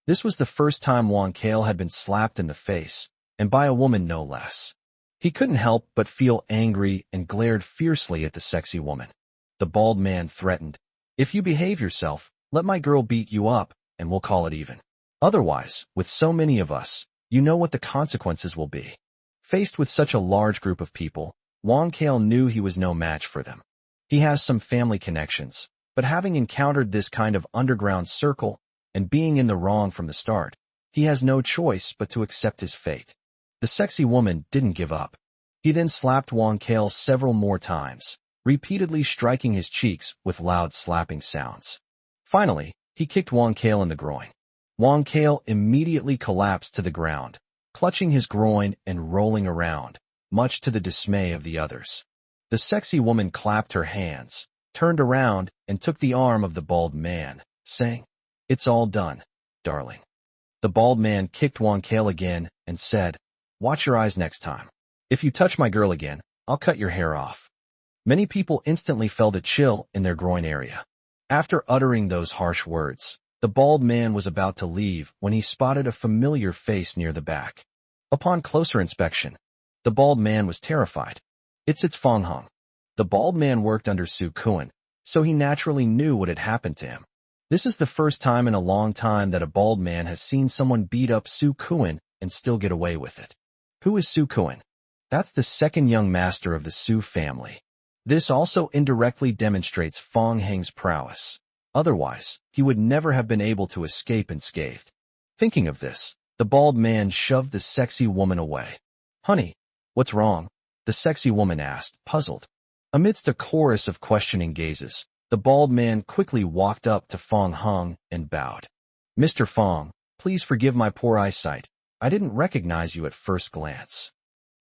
Speaker 1: This was the first time Wang Kale had been slapped in the face, and by a woman no less. He couldn't help but feel angry and glared fiercely at the sexy woman. The bald man threatened, If you behave yourself, let my girl beat you up, and we'll call it even. Otherwise, with so many of us, you know what the consequences will be. Faced with such a large group of people, Wang Kale knew he was no match for them. He has some family connections, but having encountered this kind of underground circle, and being in the wrong from the start, he has no choice but to accept his fate. The sexy woman didn't give up. He then slapped Wang Kale several more times, repeatedly striking his cheeks with loud slapping sounds. Finally, He kicked Wang Kale in the groin. Wang Kale immediately collapsed to the ground, clutching his groin and rolling around, much to the dismay of the others. The sexy woman clapped her hands, turned around, and took the arm of the bald man, saying, "It's all done, darling." The bald man kicked Wang Kale again and said, "Watch your eyes next time. If you touch my girl again, I'll cut your hair off." Many people instantly felt a chill in their groin area. After uttering those harsh words, the bald man was about to leave when he spotted a familiar face near the back. Upon closer inspection, the bald man was terrified. It's Fong Hung. The bald man worked under Su Kuan, so he naturally knew what had happened to him. This is the first time in a long time that a bald man has seen someone beat up Su Kuan and still get away with it. Who is Su Kuan? That's the second young master of the Su family. This also indirectly demonstrates Fong Heng's prowess. Otherwise, he would never have been able to escape unscathed. Thinking of this, the bald man shoved the sexy woman away. "Honey, what's wrong?" the sexy woman asked, puzzled. Amidst a chorus of questioning gazes, the bald man quickly walked up to Fong Hung and bowed. "Mr. Fong, please forgive my poor eyesight. I didn't recognize you at first glance."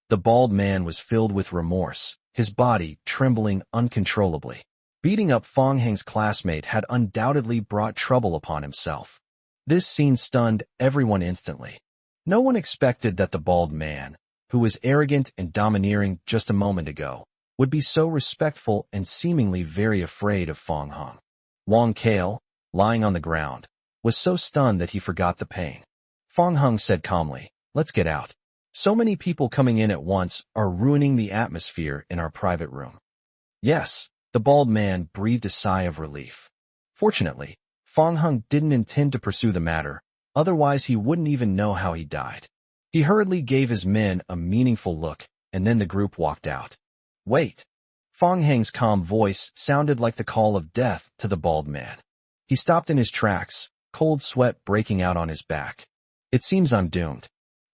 Speaker 1: The bald man was filled with remorse, his body trembling uncontrollably. Beating up Fong Heng's classmate had undoubtedly brought trouble upon himself. This scene stunned everyone instantly. No one expected that the bald man, who was arrogant and domineering just a moment ago, would be so respectful and seemingly very afraid of Fong Hung. Wang Kale, lying on the ground, was so stunned that he forgot the pain. Fong Hung said calmly, "Let's get out. So many people coming in at once are ruining the atmosphere in our private room." "Yes," the bald man breathed a sigh of relief. Fortunately, Fong Hung didn't intend to pursue the matter, otherwise he wouldn't even know how he died. He hurriedly gave his men a meaningful look, and then the group walked out. "Wait." Fong Heng's calm voice sounded like the call of death to the bald man. He stopped in his tracks, cold sweat breaking out on his back. "It seems I'm doomed."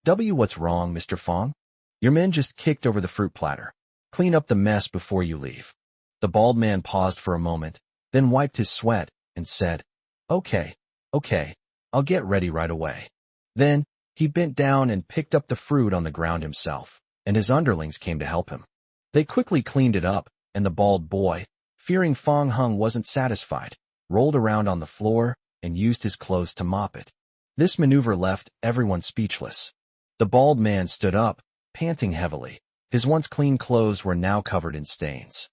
Speaker 1: What's wrong, Mr. Fong? Your men just kicked over the fruit platter. Clean up the mess before you leave." The bald man paused for a moment, then wiped his sweat and said, Okay, I'll get ready right away." Then, he bent down and picked up the fruit on the ground himself, and his underlings came to help him. They quickly cleaned it up, and the bald boy, fearing Fong Hung wasn't satisfied, rolled around on the floor and used his clothes to mop it. This maneuver left everyone speechless. The bald man stood up, panting heavily. His once clean clothes were now covered in stains.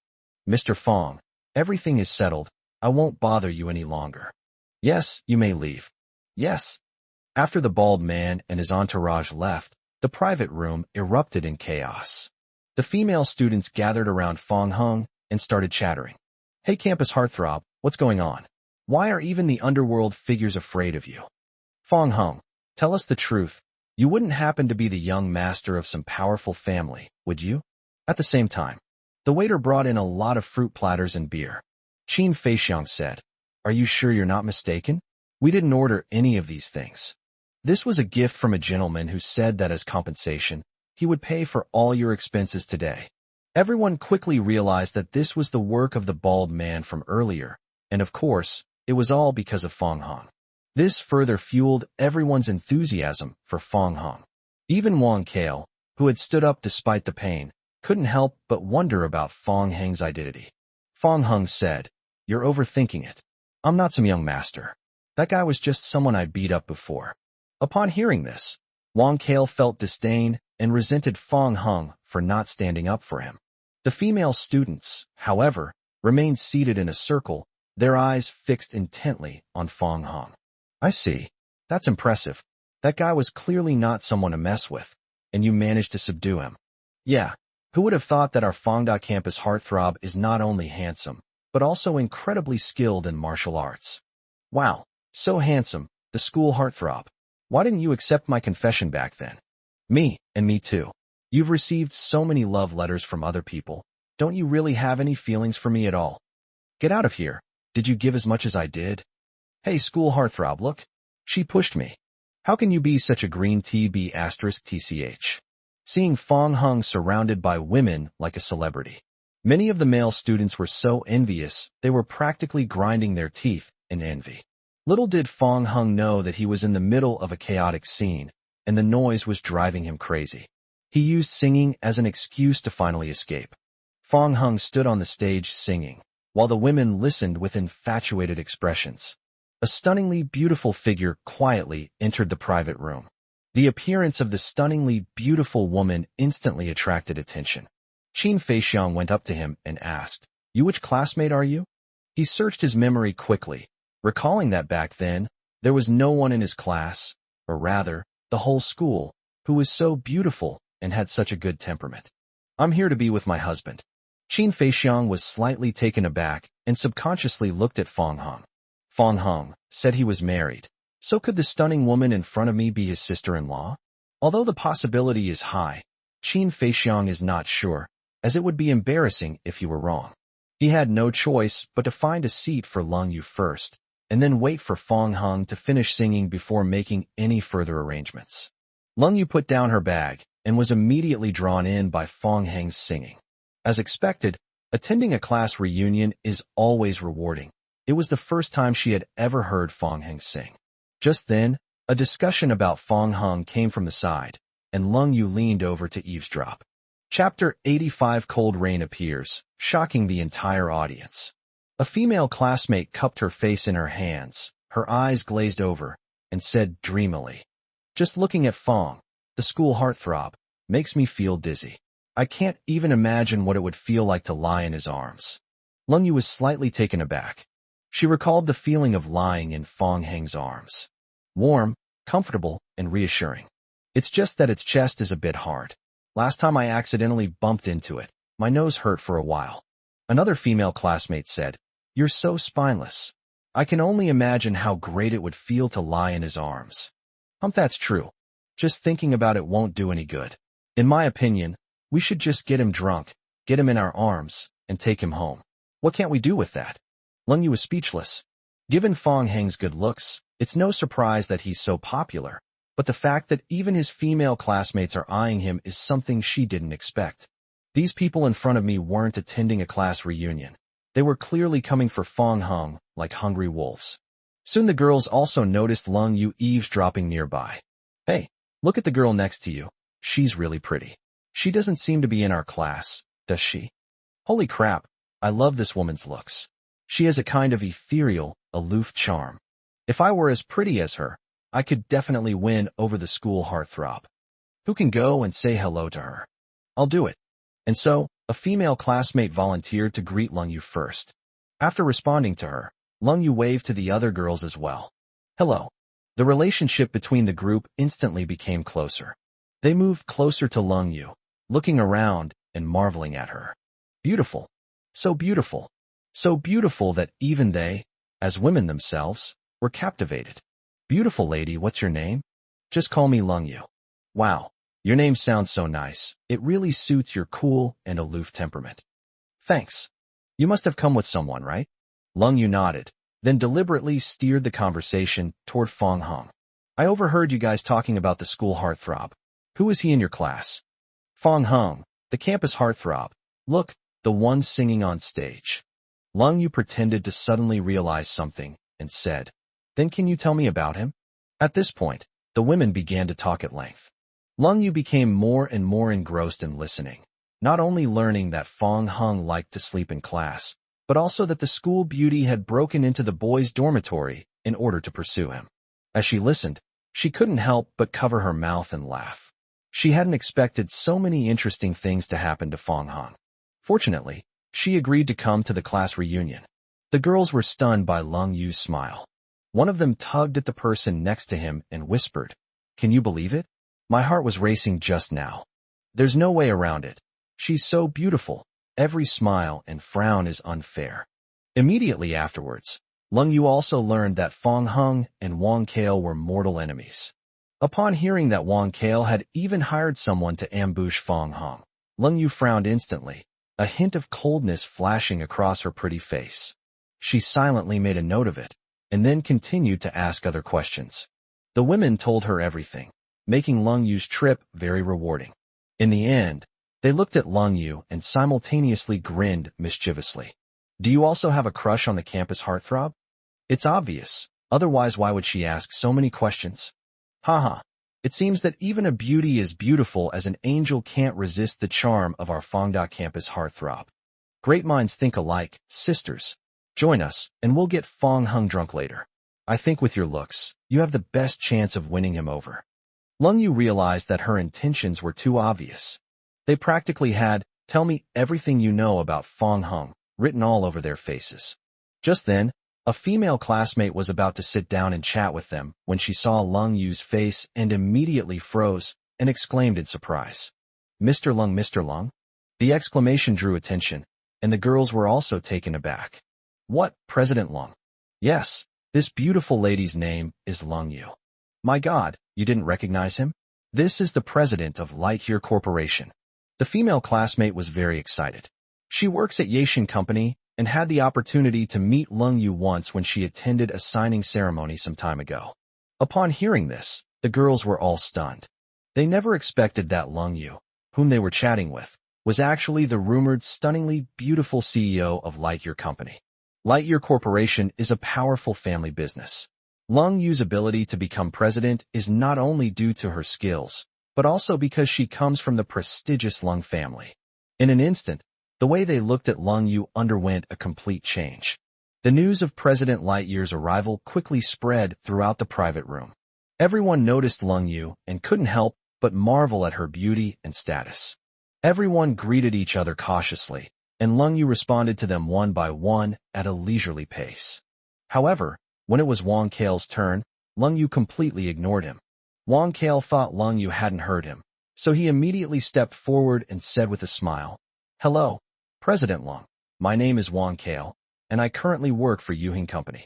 Speaker 1: "Mr. Fong, everything is settled. I won't bother you any longer." "Yes, you may leave." "Yes." After the bald man and his entourage left, the private room erupted in chaos. The female students gathered around Fong Hung and started chattering. "Hey campus heartthrob, what's going on? Why are even the underworld figures afraid of you? Fong Hung, tell us the truth. You wouldn't happen to be the young master of some powerful family, would you?" At the same time, the waiter brought in a lot of fruit platters and beer. Qin Feixiang said, "Are you sure you're not mistaken? We didn't order any of these things. This was a gift from a gentleman who said that as compensation, he would pay for all your expenses today." Everyone quickly realized that this was the work of the bald man from earlier, and of course, it was all because of Fong Hung. This further fueled everyone's enthusiasm for Fong Hung. Even Wang Kale, who had stood up despite the pain, couldn't help but wonder about Fong Heng's identity. Fong Hung said, "You're overthinking it. I'm not some young master. That guy was just someone I beat up before." Upon hearing this, Wang Kale felt disdain and resented Fong Hung for not standing up for him. The female students, however, remained seated in a circle, their eyes fixed intently on Fong Hung. "I see. That's impressive. That guy was clearly not someone to mess with, and you managed to subdue him." "Yeah, who would have thought that our Fongda campus heartthrob is not only handsome, but also incredibly skilled in martial arts." "Wow, so handsome, the school heartthrob. Why didn't you accept my confession back then?" "Me too. You've received so many love letters from other people. Don't you really have any feelings for me at all? Get out of here. Did you give as much as I did?" "Hey, school heartthrob, look. She pushed me. How can you be such a green TB*TCH? Seeing Fong Hung surrounded by women like a celebrity. Many of the male students were so envious, they were practically grinding their teeth in envy. Little did Fong Hung know that he was in the middle of a chaotic scene, and the noise was driving him crazy. He used singing as an excuse to finally escape. Fong Hung stood on the stage singing, while the women listened with infatuated expressions. A stunningly beautiful figure quietly entered the private room. The appearance of the stunningly beautiful woman instantly attracted attention. Qin Feixiang went up to him and asked, "You, which classmate are you?" He searched his memory quickly, recalling that back then, there was no one in his class, or rather, the whole school, who was so beautiful and had such a good temperament. "I'm here to be with my husband." Qin Feixiang was slightly taken aback and subconsciously looked at Fong Hung. Fong Hung said he was married, so could the stunning woman in front of me be his sister-in-law? Although the possibility is high, Qin Feixiang is not sure, as it would be embarrassing if he were wrong. He had no choice but to find a seat for Lung Yu first, and then wait for Fong Hung to finish singing before making any further arrangements. Lung Yu put down her bag and was immediately drawn in by Fong Hung's singing. As expected, attending a class reunion is always rewarding. It was the first time she had ever heard Fong Hung sing. Just then, a discussion about Fong Hung came from the side, and Lung Yu leaned over to eavesdrop. Chapter 85 Cold Rain appears, shocking the entire audience. A female classmate cupped her face in her hands, her eyes glazed over, and said dreamily, "Just looking at Fong, the school heartthrob, makes me feel dizzy. I can't even imagine what it would feel like to lie in his arms." Lung Yu was slightly taken aback. She recalled the feeling of lying in Fong Hung's arms. Warm, comfortable, and reassuring. It's just that its chest is a bit hard. Last time I accidentally bumped into it, my nose hurt for a while. Another female classmate said, "You're so spineless. I can only imagine how great it would feel to lie in his arms." That's true. Just thinking about it won't do any good. In my opinion, we should just get him drunk, get him in our arms, and take him home. What can't we do with that? Lung Yu was speechless. Given Fong Hung's good looks, it's no surprise that he's so popular, but the fact that even his female classmates are eyeing him is something she didn't expect. These people in front of me weren't attending a class reunion. They were clearly coming for Fong Hung, like hungry wolves. Soon the girls also noticed Lung Yu eavesdropping nearby. "Hey, look at the girl next to you. She's really pretty. She doesn't seem to be in our class, does she? Holy crap, I love this woman's looks. She has a kind of ethereal, aloof charm. If I were as pretty as her, I could definitely win over the school heartthrob. Who can go and say hello to her? I'll do it." And so, a female classmate volunteered to greet Lung Yu first. After responding to her, Lung Yu waved to the other girls as well. "Hello." The relationship between the group instantly became closer. They moved closer to Lung Yu, looking around and marveling at her. Beautiful. So beautiful. So beautiful that even they, as women themselves, were captivated. "Beautiful lady, what's your name?" "Just call me Lung Yu." "Wow, your name sounds so nice. It really suits your cool and aloof temperament." "Thanks. You must have come with someone, right?" Lung Yu nodded, then deliberately steered the conversation toward Fong Hung. "I overheard you guys talking about the school heartthrob. Who is he in your class?" "Fong Hung, the campus heartthrob. Look, the one singing on stage." Lung Yu pretended to suddenly realize something and said, "Then can you tell me about him?" At this point, the women began to talk at length. Lung Yu became more and more engrossed in listening, not only learning that Fong Hung liked to sleep in class, but also that the school beauty had broken into the boys' dormitory in order to pursue him. As she listened, she couldn't help but cover her mouth and laugh. She hadn't expected so many interesting things to happen to Fong Hung. Fortunately, she agreed to come to the class reunion. The girls were stunned by Lung Yu's smile. One of them tugged at the person next to him and whispered, "Can you believe it? My heart was racing just now. There's no way around it. She's so beautiful. Every smile and frown is unfair." Immediately afterwards, Lung Yu also learned that Fong Hung and Wang Kale were mortal enemies. Upon hearing that Wang Kale had even hired someone to ambush Fong Hung, Lung Yu frowned instantly, a hint of coldness flashing across her pretty face. She silently made a note of it, and then continued to ask other questions. The women told her everything, making Lung Yu's trip very rewarding. In the end, they looked at Lung Yu and simultaneously grinned mischievously. "Do you also have a crush on the campus heartthrob?" "It's obvious. Otherwise, why would she ask so many questions? Haha. It seems that even a beauty as beautiful as an angel can't resist the charm of our Fangda campus heartthrob. Great minds think alike, sisters. Join us, and we'll get Fong Hung drunk later. I think with your looks, you have the best chance of winning him over. Lung Yu realized that her intentions were too obvious. They practically had, "Tell me everything you know about Fong Hung," written all over their faces. Just then, a female classmate was about to sit down and chat with them when she saw Lung Yu's face and immediately froze and exclaimed in surprise, "Mr. Lung, Mr. Lung?" The exclamation drew attention, and the girls were also taken aback. "What, President Lung?" "Yes, this beautiful lady's name is Lung Yu." "My God, you didn't recognize him? This is the president of Lightyear Corporation." The female classmate was very excited. She works at Yashin Company and had the opportunity to meet Lung Yu once when she attended a signing ceremony some time ago. Upon hearing this, the girls were all stunned. They never expected that Lung Yu, whom they were chatting with, was actually the rumored stunningly beautiful CEO of Lightyear Company. Lightyear Corporation is a powerful family business. Lung Yu's ability to become president is not only due to her skills, but also because she comes from the prestigious Lung family. In an instant, the way they looked at Lung Yu underwent a complete change. The news of President Lightyear's arrival quickly spread throughout the private room. Everyone noticed Lung Yu and couldn't help but marvel at her beauty and status. Everyone greeted each other cautiously, and Lung Yu responded to them one by one at a leisurely pace. However, when it was Wang Kale's turn, Lung Yu completely ignored him. Wang Kale thought Lung Yu hadn't heard him, so he immediately stepped forward and said with a smile, "Hello, President Lung. My name is Wang Kale, and I currently work for Yihing Company."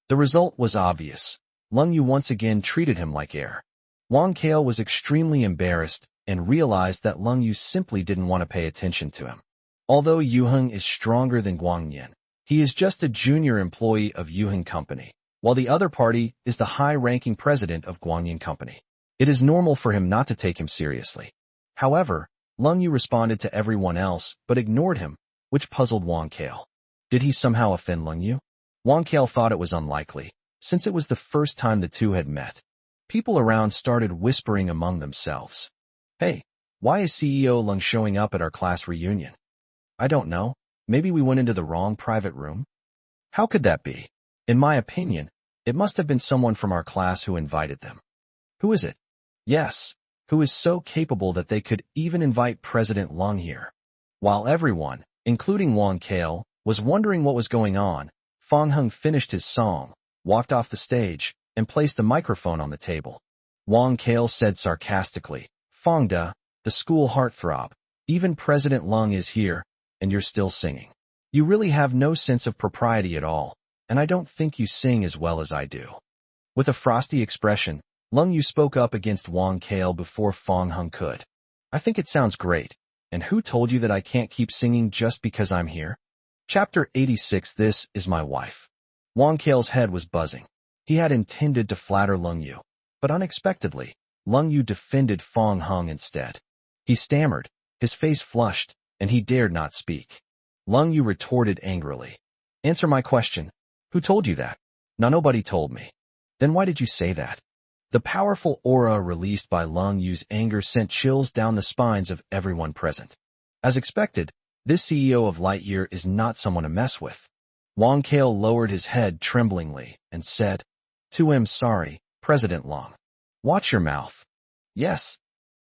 Speaker 1: The result was obvious. Lung Yu once again treated him like air. Wang Kale was extremely embarrassed and realized that Lung Yu simply didn't want to pay attention to him. Although Yuheng is stronger than Guang Yin, he is just a junior employee of Yihing Company, while the other party is the high-ranking president of Guangyin Company. It is normal for him not to take him seriously. However, Lung Yu responded to everyone else but ignored him, which puzzled Wang Kale. Did he somehow offend Lung Yu? Wang Kale thought it was unlikely, since it was the first time the two had met. People around started whispering among themselves. "Hey, why is CEO Lung showing up at our class reunion?" "I don't know. Maybe we went into the wrong private room?" "How could that be? In my opinion, it must have been someone from our class who invited them." "Who is it?" "Yes, who is so capable that they could even invite President Lung here?" While everyone, including Wang Kale, was wondering what was going on, Fong Hung finished his song, walked off the stage, and placed the microphone on the table. Wang Kale said sarcastically, "Fongda, the school heartthrob, even President Lung is here, and you're still singing. You really have no sense of propriety at all, and I don't think you sing as well as I do." With a frosty expression, Lung Yu spoke up against Wang Kale before Fong Hung could. "I think it sounds great, and who told you that I can't keep singing just because I'm here?" Chapter 86. This is my wife. Wang Kale's head was buzzing. He had intended to flatter Lung Yu, but unexpectedly, Lung Yu defended Fong Hung instead. He stammered, his face flushed, and he dared not speak. Lung Yu retorted angrily, "Answer my question. Who told you that?" "No, nobody told me." "Then why did you say that?" The powerful aura released by Lung Yu's anger sent chills down the spines of everyone present. As expected, this CEO of Lightyear is not someone to mess with. Wang Kale lowered his head tremblingly and said, Sorry, President Lung. Watch your mouth." "Yes."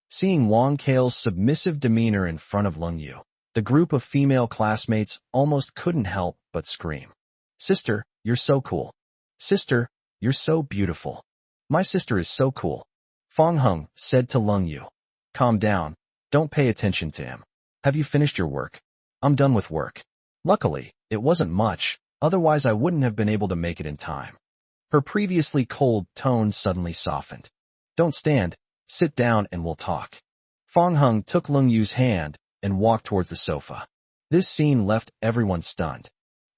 Speaker 1: Seeing Wang Kale's submissive demeanor in front of Lung Yu, the group of female classmates almost couldn't help but scream. "Sister, you're so cool. Sister, you're so beautiful. My sister is so cool." Fong Hung said to Lung Yu, "Calm down, don't pay attention to him. Have you finished your work?" "I'm done with work." Luckily, it wasn't much, otherwise I wouldn't have been able to make it in time. Her previously cold tone suddenly softened. "Don't stand, sit down and we'll talk." Fong Hung took Lung Yu's hand and walked towards the sofa. This scene left everyone stunned.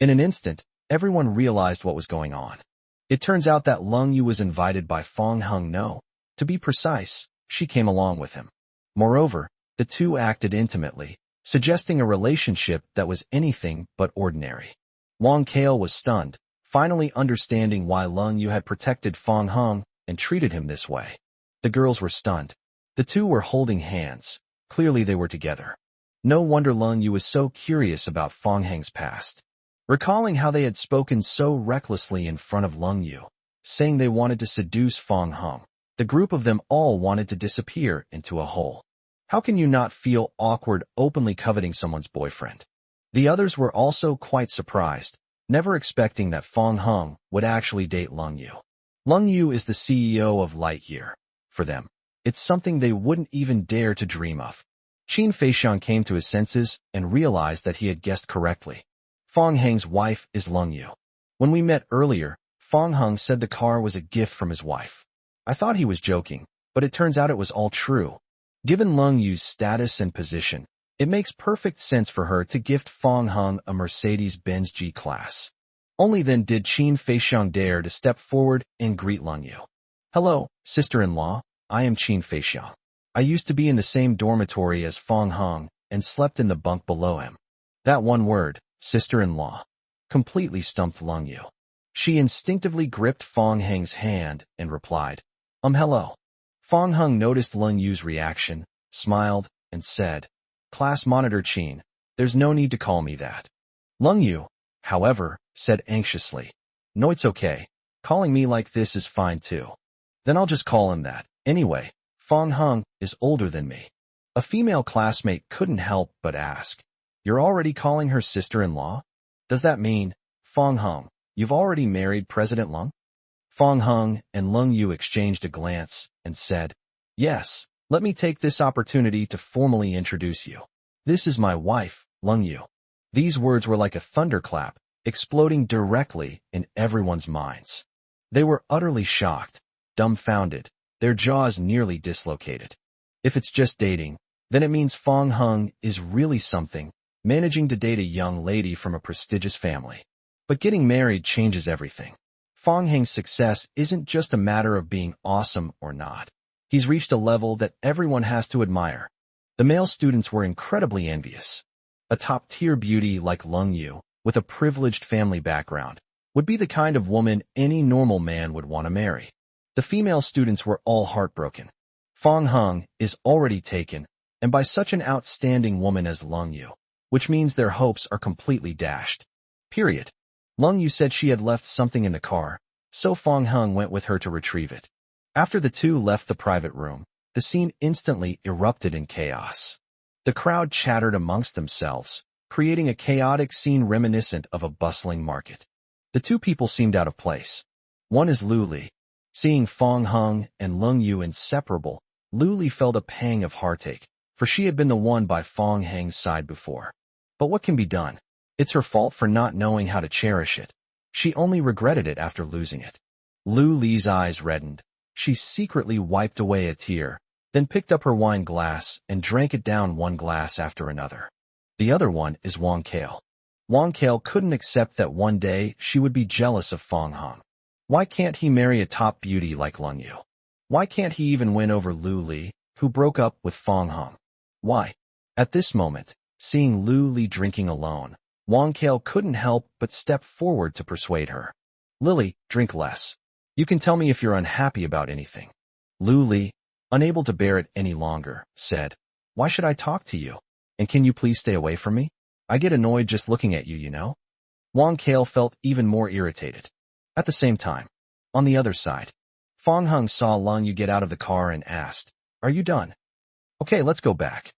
Speaker 1: In an instant, everyone realized what was going on. It turns out that Lung Yu was invited by Fong Hung. No, to be precise, she came along with him. Moreover, the two acted intimately, suggesting a relationship that was anything but ordinary. Wang Kale was stunned, finally understanding why Lung Yu had protected Fong Hung and treated him this way. The girls were stunned. The two were holding hands. Clearly they were together. No wonder Lung Yu was so curious about Fong Heng's past. Recalling how they had spoken so recklessly in front of Lung Yu, saying they wanted to seduce Fong Hung, the group of them all wanted to disappear into a hole. How can you not feel awkward openly coveting someone's boyfriend? The others were also quite surprised, never expecting that Fong Hung would actually date Lung Yu. Lung Yu is the CEO of Lightyear. For them, it's something they wouldn't even dare to dream of. Qin Feixiang came to his senses and realized that he had guessed correctly. Fong Heng's wife is Lung Yu. When we met earlier, Fong Hung said the car was a gift from his wife. I thought he was joking, but it turns out it was all true. Given Lung Yu's status and position, it makes perfect sense for her to gift Fong Hung a Mercedes-Benz G-Class. Only then did Qin Feixiang dare to step forward and greet Lung Yu. Hello, sister-in-law, I am Qin Feixiang. I used to be in the same dormitory as Fong Hung and slept in the bunk below him. That one word, sister-in-law, completely stumped Lung Yu. She instinctively gripped Fong Heng's hand and replied, hello. Fong Hung noticed Lung Yu's reaction, smiled, and said, Class monitor Qin, there's no need to call me that. Lung Yu, however, said anxiously, no, it's okay. Calling me like this is fine too. Then I'll just call him that. Anyway, Fong Hung is older than me. A female classmate couldn't help but ask, you're already calling her sister-in-law? Does that mean, Fong Hung, you've already married President Lung? Fong Hung and Lung Yu exchanged a glance and said, yes, let me take this opportunity to formally introduce you. This is my wife, Lung Yu. These words were like a thunderclap, exploding directly in everyone's minds. They were utterly shocked, dumbfounded, their jaws nearly dislocated. If it's just dating, then it means Fong Hung is really something, managing to date a young lady from a prestigious family. But getting married changes everything. Fong Heng's success isn't just a matter of being awesome or not. He's reached a level that everyone has to admire. The male students were incredibly envious. A top-tier beauty like Lung Yu, with a privileged family background, would be the kind of woman any normal man would want to marry. The female students were all heartbroken. Fong Hung is already taken, and by such an outstanding woman as Lung Yu, which means their hopes are completely dashed. Period. Lung Yu said she had left something in the car, so Fong Hung went with her to retrieve it. After the two left the private room, the scene instantly erupted in chaos. The crowd chattered amongst themselves, creating a chaotic scene reminiscent of a bustling market. The two people seemed out of place. One is Lu Li. Seeing Fong Hung and Lung Yu inseparable, Lu Li felt a pang of heartache, for she had been the one by Fong Heng's side before. But what can be done? It's her fault for not knowing how to cherish it. She only regretted it after losing it. Lu Li's eyes reddened. She secretly wiped away a tear, then picked up her wine glass and drank it down one glass after another. The other one is Wang Kale. Wang Kale couldn't accept that one day she would be jealous of Fong Hung. Why can't he marry a top beauty like Lung Yu? Why can't he even win over Lu Li, who broke up with Fong Hung? Why? At this moment, seeing Lu Li drinking alone, Wang Kale couldn't help but step forward to persuade her. Lily, drink less. You can tell me if you're unhappy about anything. Lu Li, unable to bear it any longer, said, why should I talk to you? And can you please stay away from me? I get annoyed just looking at you, you know? Wang Kale felt even more irritated. At the same time, on the other side, Fong Hung saw Lung Yu get out of the car and asked, are you done? Okay, let's go back.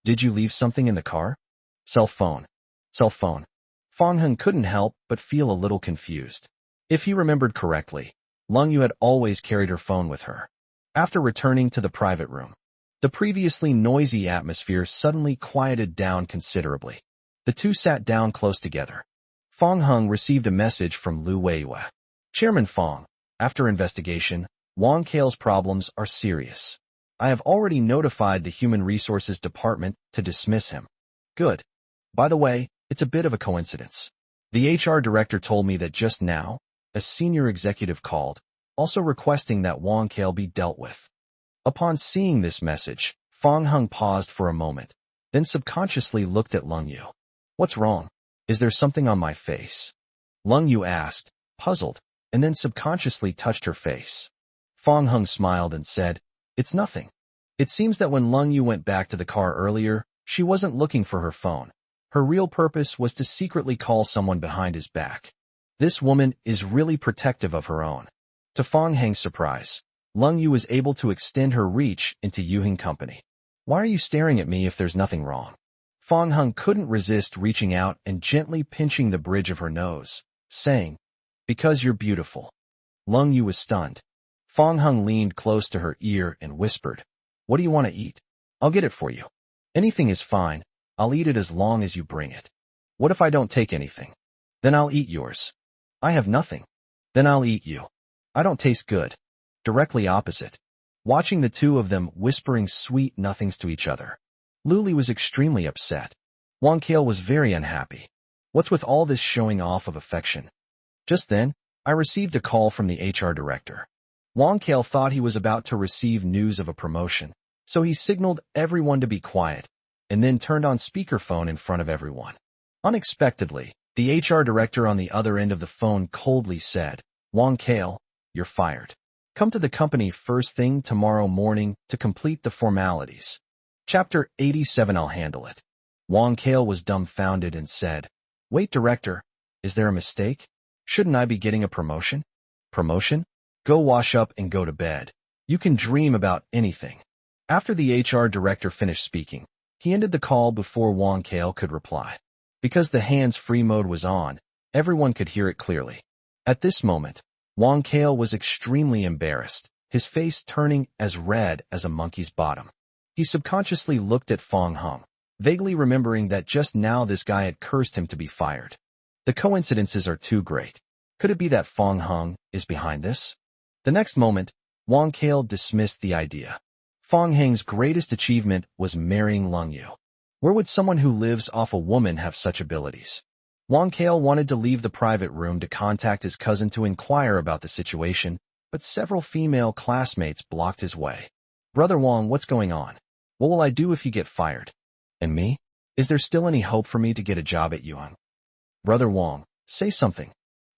Speaker 1: Did you leave something in the car? Cell phone. Cell phone. Fong Hung couldn't help but feel a little confused. If he remembered correctly, Lung Yu had always carried her phone with her. After returning to the private room, the previously noisy atmosphere suddenly quieted down considerably. The two sat down close together. Fong Hung received a message from Lu Weiwei. Chairman Fong, after investigation, Wang Kale's problems are serious. I have already notified the Human Resources Department to dismiss him. Good. By the way, it's a bit of a coincidence. The HR director told me that just now, a senior executive called, also requesting that Wang Kale be dealt with. Upon seeing this message, Fong Hung paused for a moment, then subconsciously looked at Lung Yu. What's wrong? Is there something on my face? Lung Yu asked, puzzled, and then subconsciously touched her face. Fong Hung smiled and said, "It's nothing." It seems that when Lung Yu went back to the car earlier, she wasn't looking for her phone. Her real purpose was to secretly call someone behind his back. This woman is really protective of her own. To Fong Hang's surprise, Lung Yu was able to extend her reach into Yuhing Company. "Why are you staring at me if there's nothing wrong?" Fong Hung couldn't resist reaching out and gently pinching the bridge of her nose, saying, "Because you're beautiful." Lung Yu was stunned. Fong Hung leaned close to her ear and whispered, "What do you want to eat? I'll get it for you." "Anything is fine. I'll eat it as long as you bring it." "What if I don't take anything?" "Then I'll eat yours." "I have nothing." "Then I'll eat you." "I don't taste good." Directly opposite. Watching the two of them whispering sweet nothings to each other, Luli was extremely upset. Wang Kale was very unhappy. What's with all this showing off of affection? Just then, I received a call from the HR director. Wang Kale thought he was about to receive news of a promotion, so he signaled everyone to be quiet, and then turned on speakerphone in front of everyone. Unexpectedly, the HR director on the other end of the phone coldly said, "Wang Kale, you're fired. Come to the company first thing tomorrow morning to complete the formalities." Chapter 87. I'll handle it. Wang Kale was dumbfounded and said, "Wait, director, is there a mistake? Shouldn't I be getting a promotion?" "Promotion? Go wash up and go to bed. You can dream about anything." After the HR director finished speaking, he ended the call before Wang Kale could reply. Because the hands-free mode was on, everyone could hear it clearly. At this moment, Wang Kale was extremely embarrassed, his face turning as red as a monkey's bottom. He subconsciously looked at Fong Hung, vaguely remembering that just now this guy had cursed him to be fired. The coincidences are too great. Could it be that Fong Hung is behind this? The next moment, Wang Kale dismissed the idea. Fong Hang's greatest achievement was marrying Lung Yu. Where would someone who lives off a woman have such abilities? Wang Kale wanted to leave the private room to contact his cousin to inquire about the situation, but several female classmates blocked his way. "Brother Wang, what's going on? What will I do if you get fired? And me? Is there still any hope for me to get a job at Yuan?" "Brother Wang, say something."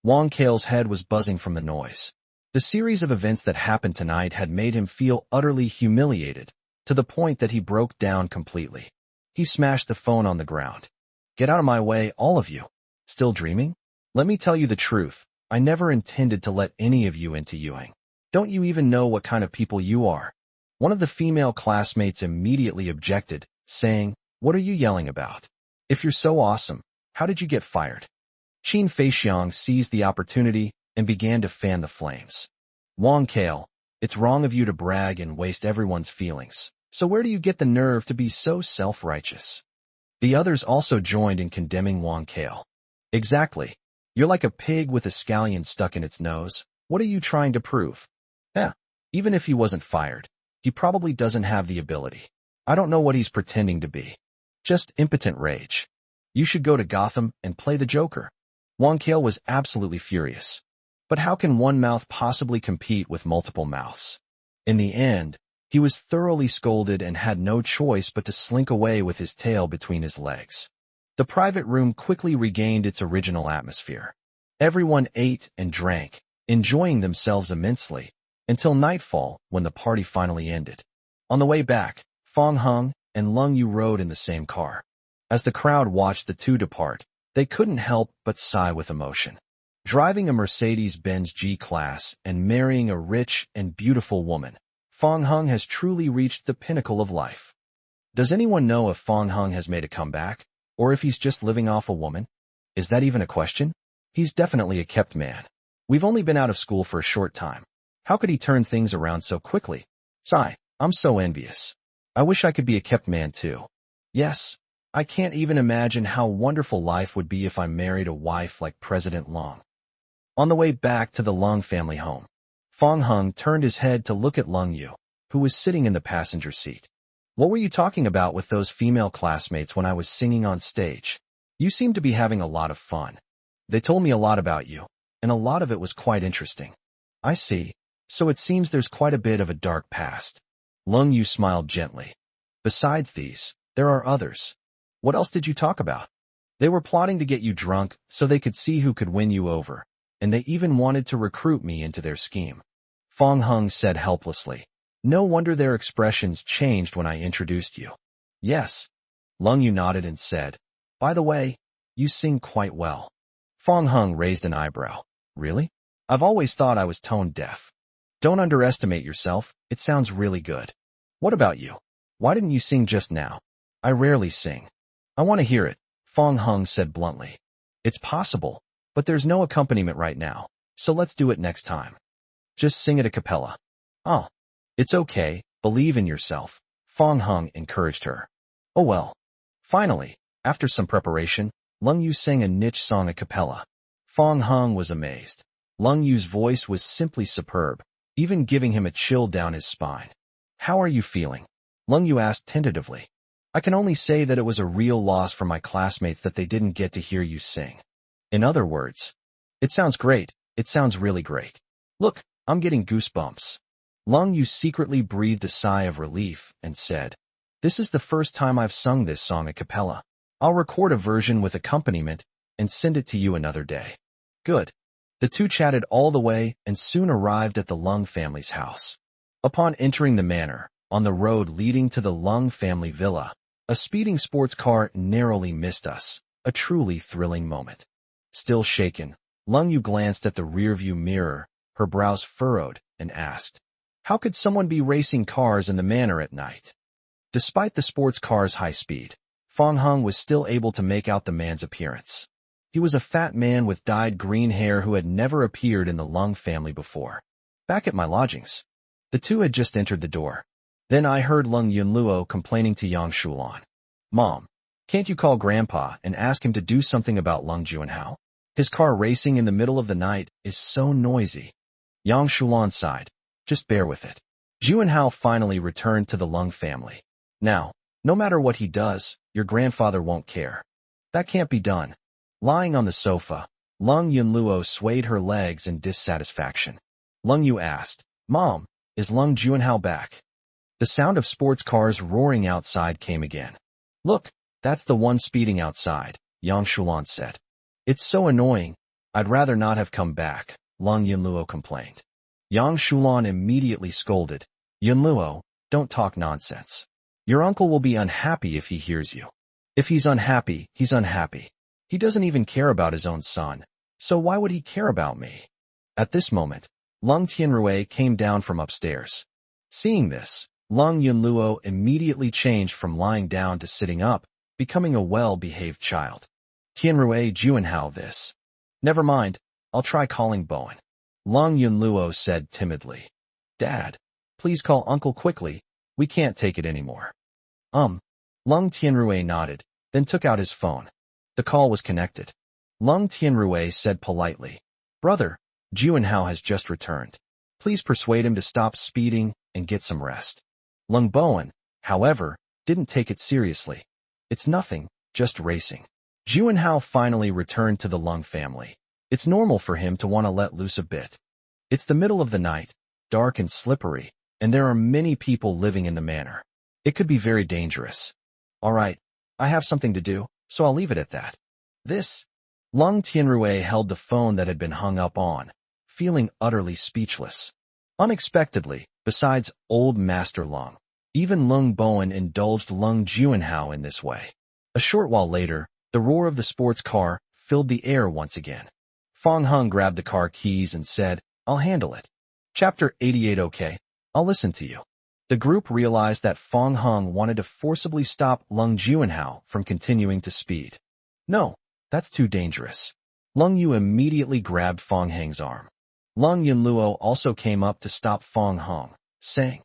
Speaker 1: Wang Kale's head was buzzing from the noise. The series of events that happened tonight had made him feel utterly humiliated, to the point that he broke down completely. He smashed the phone on the ground. "Get out of my way, all of you. Still dreaming? Let me tell you the truth. I never intended to let any of you into Yuan. Don't you even know what kind of people you are?" One of the female classmates immediately objected, saying, "What are you yelling about? If you're so awesome, how did you get fired?" Qin Feixiang seized the opportunity and began to fan the flames. "Wang Kale, it's wrong of you to brag and waste everyone's feelings. So where do you get the nerve to be so self-righteous?" The others also joined in condemning Wang Kale. "Exactly. You're like a pig with a scallion stuck in its nose. What are you trying to prove?" Even if he wasn't fired, he probably doesn't have the ability. I don't know what he's pretending to be. Just impotent rage. You should go to Gotham and play the Joker." Wang Kale was absolutely furious. But how can one mouth possibly compete with multiple mouths? In the end, he was thoroughly scolded and had no choice but to slink away with his tail between his legs. The private room quickly regained its original atmosphere. Everyone ate and drank, enjoying themselves immensely, until nightfall when the party finally ended. On the way back, Fong Hung and Lung Yu rode in the same car. As the crowd watched the two depart, they couldn't help but sigh with emotion. Driving a Mercedes-Benz G-Class and marrying a rich and beautiful woman, Fong Hung has truly reached the pinnacle of life. Does anyone know if Fong Hung has made a comeback, or if he's just living off a woman? Is that even a question? He's definitely a kept man. We've only been out of school for a short time. How could he turn things around so quickly? Sigh, I'm so envious. I wish I could be a kept man too. Yes, I can't even imagine how wonderful life would be if I married a wife like President Long. On the way back to the Lung family home, Fong Hung turned his head to look at Lung Yu, who was sitting in the passenger seat. "What were you talking about with those female classmates when I was singing on stage? You seem to be having a lot of fun. They told me a lot about you, and a lot of it was quite interesting." "I see. So it seems there's quite a bit of a dark past." Lung Yu smiled gently. "Besides these, there are others." "What else did you talk about?" "They were plotting to get you drunk so they could see who could win you over. and they even wanted to recruit me into their scheme. Fong Hung said helplessly. No wonder their expressions changed when I introduced you. Yes. Lung Yu nodded and said, by the way, you sing quite well. Fong Hung raised an eyebrow. Really? I've always thought I was tone deaf. Don't underestimate yourself, it sounds really good. What about you? Why didn't you sing just now? I rarely sing. I want to hear it, Fong Hung said bluntly. It's possible, but there's no accompaniment right now, so let's do it next time. Just sing it a cappella. Oh. It's okay, believe in yourself, Fong Hung encouraged her. Oh well. Finally, after some preparation, Lung Yu sang a niche song a cappella. Fong Hung was amazed. Lung Yu's voice was simply superb, even giving him a chill down his spine. How are you feeling? Lung Yu asked tentatively. I can only say that it was a real loss for my classmates that they didn't get to hear you sing. In other words, it sounds great, it sounds really great. Look, I'm getting goosebumps. Lung Yu secretly breathed a sigh of relief and said, this is the first time I've sung this song a cappella. I'll record a version with accompaniment and send it to you another day. Good. The two chatted all the way and soon arrived at the Lung family's house. Upon entering the manor, on the road leading to the Lung family villa, a speeding sports car narrowly missed us, a truly thrilling moment. Still shaken, Lung Yu glanced at the rearview mirror, her brows furrowed, and asked, how could someone be racing cars in the manor at night? Despite the sports car's high speed, Fong Hung was still able to make out the man's appearance. He was a fat man with dyed green hair who had never appeared in the Lung family before. Back at my lodgings. The two had just entered the door. Then I heard Lung Yunluo complaining to Yang Shulan. Mom, can't you call Grandpa and ask him to do something about Lung Juanhao? His car racing in the middle of the night is so noisy. Yang Shulan sighed. Just bear with it. Juanhao finally returned to the Lung family. Now, no matter what he does, your grandfather won't care. That can't be done. Lying on the sofa, Lung Yunluo swayed her legs in dissatisfaction. Lung Yu asked, Mom, is Lung Juanhao back? The sound of sports cars roaring outside came again. Look, that's the one speeding outside, Yang Shulan said. It's so annoying. I'd rather not have come back, Lung Yunluo complained. Yang Shulan immediately scolded. Yunluo, don't talk nonsense. Your uncle will be unhappy if he hears you. If he's unhappy, he's unhappy. He doesn't even care about his own son, so why would he care about me? At this moment, Lung Tianrui came down from upstairs. Seeing this, Lung Yunluo immediately changed from lying down to sitting up, becoming a well-behaved child. Tianrui Juanhao this. Never mind, I'll try calling Bowen. Lung Yunluo said timidly. Dad, please call Uncle quickly, we can't take it anymore. Lung Tianrui nodded, then took out his phone. The call was connected. Lung Tianrui said politely, Brother, Juanhao has just returned. Please persuade him to stop speeding and get some rest. Lung Bowen, however, didn't take it seriously. It's nothing, just racing. Juanhao finally returned to the Lung family. It's normal for him to want to let loose a bit. It's the middle of the night, dark and slippery, and there are many people living in the manor. It could be very dangerous. All right, I have something to do, so I'll leave it at that. This. Lung Tianrui held the phone that had been hung up on, feeling utterly speechless. Unexpectedly, besides old Master Lung, even Lung Bowen indulged Lung Juanhao in this way. A short while later, the roar of the sports car filled the air once again. Fong Hung grabbed the car keys and said, I'll handle it. Chapter 88. Okay, I'll listen to you. The group realized that Fong Hung wanted to forcibly stop Lung Juanhao from continuing to speed. No, that's too dangerous. Lung Yu immediately grabbed Fong Heng's arm. Lung Yunluo also came up to stop Fong Hung, saying,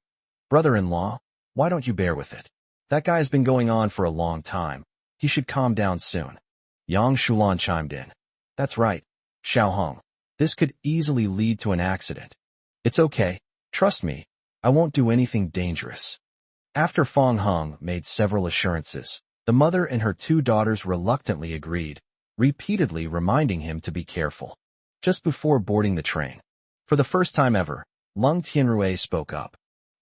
Speaker 1: Brother-in-law, why don't you bear with it? That guy's been going on for a long time. He should calm down soon. Yang Shulan chimed in. That's right, Xiao Hong. This could easily lead to an accident. It's okay, trust me, I won't do anything dangerous. After Fong Hung made several assurances, the mother and her two daughters reluctantly agreed, repeatedly reminding him to be careful. Just before boarding the train, for the first time ever, Lung Tianrui spoke up.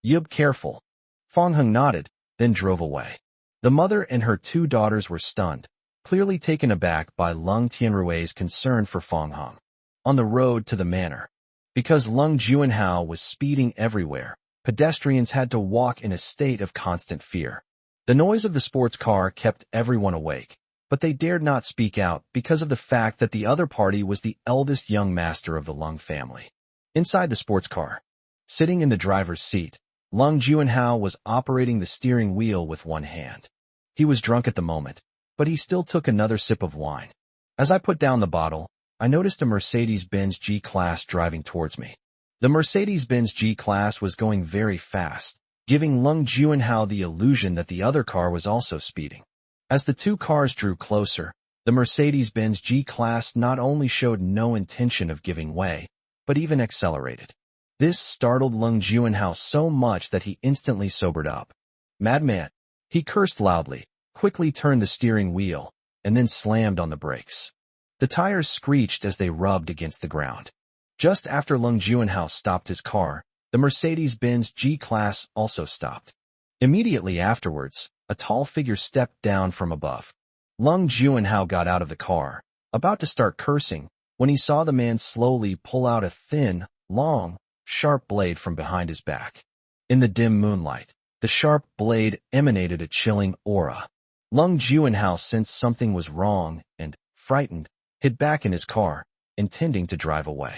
Speaker 1: Yub, careful. Fong Hung nodded, then drove away. The mother and her two daughters were stunned, clearly taken aback by Lung Tianrui's concern for Fong Hung. on the road to the manor. Because Lung Juanhao was speeding everywhere, pedestrians had to walk in a state of constant fear. The noise of the sports car kept everyone awake, but they dared not speak out because of the fact that the other party was the eldest young master of the Lung family. Inside the sports car, sitting in the driver's seat, Lung Juanhao was operating the steering wheel with one hand. He was drunk at the moment, but he still took another sip of wine. As I put down the bottle, I noticed a Mercedes-Benz G-Class driving towards me. The Mercedes-Benz G-Class was going very fast, giving Lung Juanhao the illusion that the other car was also speeding. As the two cars drew closer, the Mercedes-Benz G-Class not only showed no intention of giving way, but even accelerated. This startled Lung Juanhao so much that he instantly sobered up. Madman! He cursed loudly, quickly turned the steering wheel, and then slammed on the brakes. The tires screeched as they rubbed against the ground. Just after Lung Juanhao stopped his car, the Mercedes-Benz G-Class also stopped. Immediately afterwards, a tall figure stepped down from above. Lung Juanhao got out of the car, about to start cursing, when he saw the man slowly pull out a thin, long, sharp blade from behind his back. In the dim moonlight, the sharp blade emanated a chilling aura. Lung Juanhao sensed something was wrong and, frightened, hid back in his car, intending to drive away.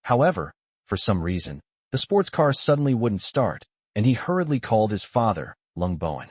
Speaker 1: However, for some reason, the sports car suddenly wouldn't start, and he hurriedly called his father, Lung Bowen.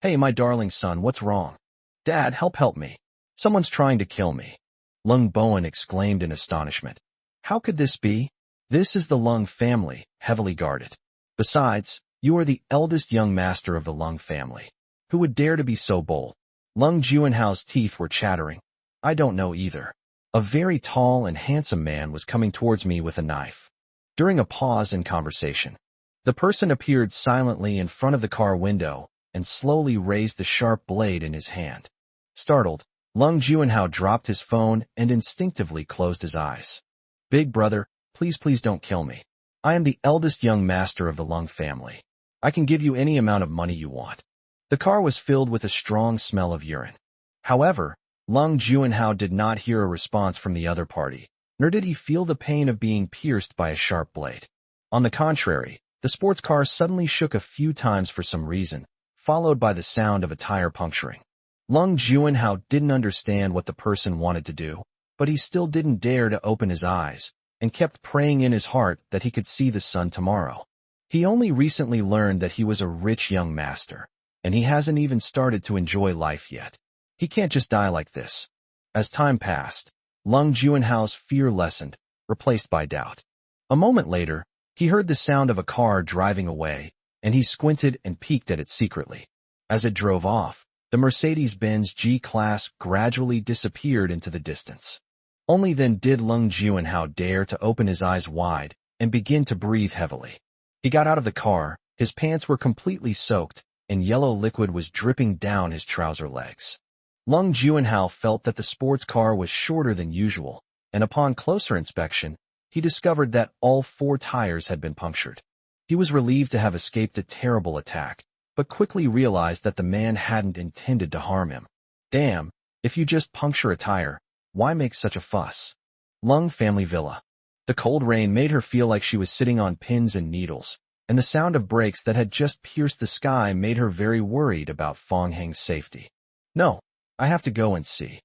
Speaker 1: "Hey, my darling son, what's wrong? Dad, help me. Someone's trying to kill me." Lung Bowen exclaimed in astonishment. "How could this be? This is the Lung family, heavily guarded. Besides, you are the eldest young master of the Lung family. Who would dare to be so bold?" Lung Juanhao's teeth were chattering. "I don't know either." A very tall and handsome man was coming towards me with a knife. During a pause in conversation, the person appeared silently in front of the car window and slowly raised the sharp blade in his hand. Startled, Lung Juanhao dropped his phone and instinctively closed his eyes. "Big brother, please don't kill me. I am the eldest young master of the Lung family. I can give you any amount of money you want." The car was filled with a strong smell of urine. However, Lung Juanhao did not hear a response from the other party, nor did he feel the pain of being pierced by a sharp blade. On the contrary, the sports car suddenly shook a few times for some reason, followed by the sound of a tire puncturing. Lung Juanhao didn't understand what the person wanted to do, but he still didn't dare to open his eyes, and kept praying in his heart that he could see the sun tomorrow. He only recently learned that he was a rich young master, and he hasn't even started to enjoy life yet. He can't just die like this. As time passed, Lung Juanhao's fear lessened, replaced by doubt. A moment later, he heard the sound of a car driving away, and he squinted and peeked at it secretly. As it drove off, the Mercedes-Benz G-Class gradually disappeared into the distance. Only then did Lung Juanhao dare to open his eyes wide and begin to breathe heavily. He got out of the car, his pants were completely soaked, and yellow liquid was dripping down his trouser legs. Lung Juanhao felt that the sports car was shorter than usual, and upon closer inspection, he discovered that all 4 tires had been punctured. He was relieved to have escaped a terrible attack, but quickly realized that the man hadn't intended to harm him. Damn, if you just puncture a tire, why make such a fuss? Lung family villa. The cold rain made her feel like she was sitting on pins and needles, and the sound of brakes that had just pierced the sky made her very worried about Fong Heng's safety. "No, I have to go and see."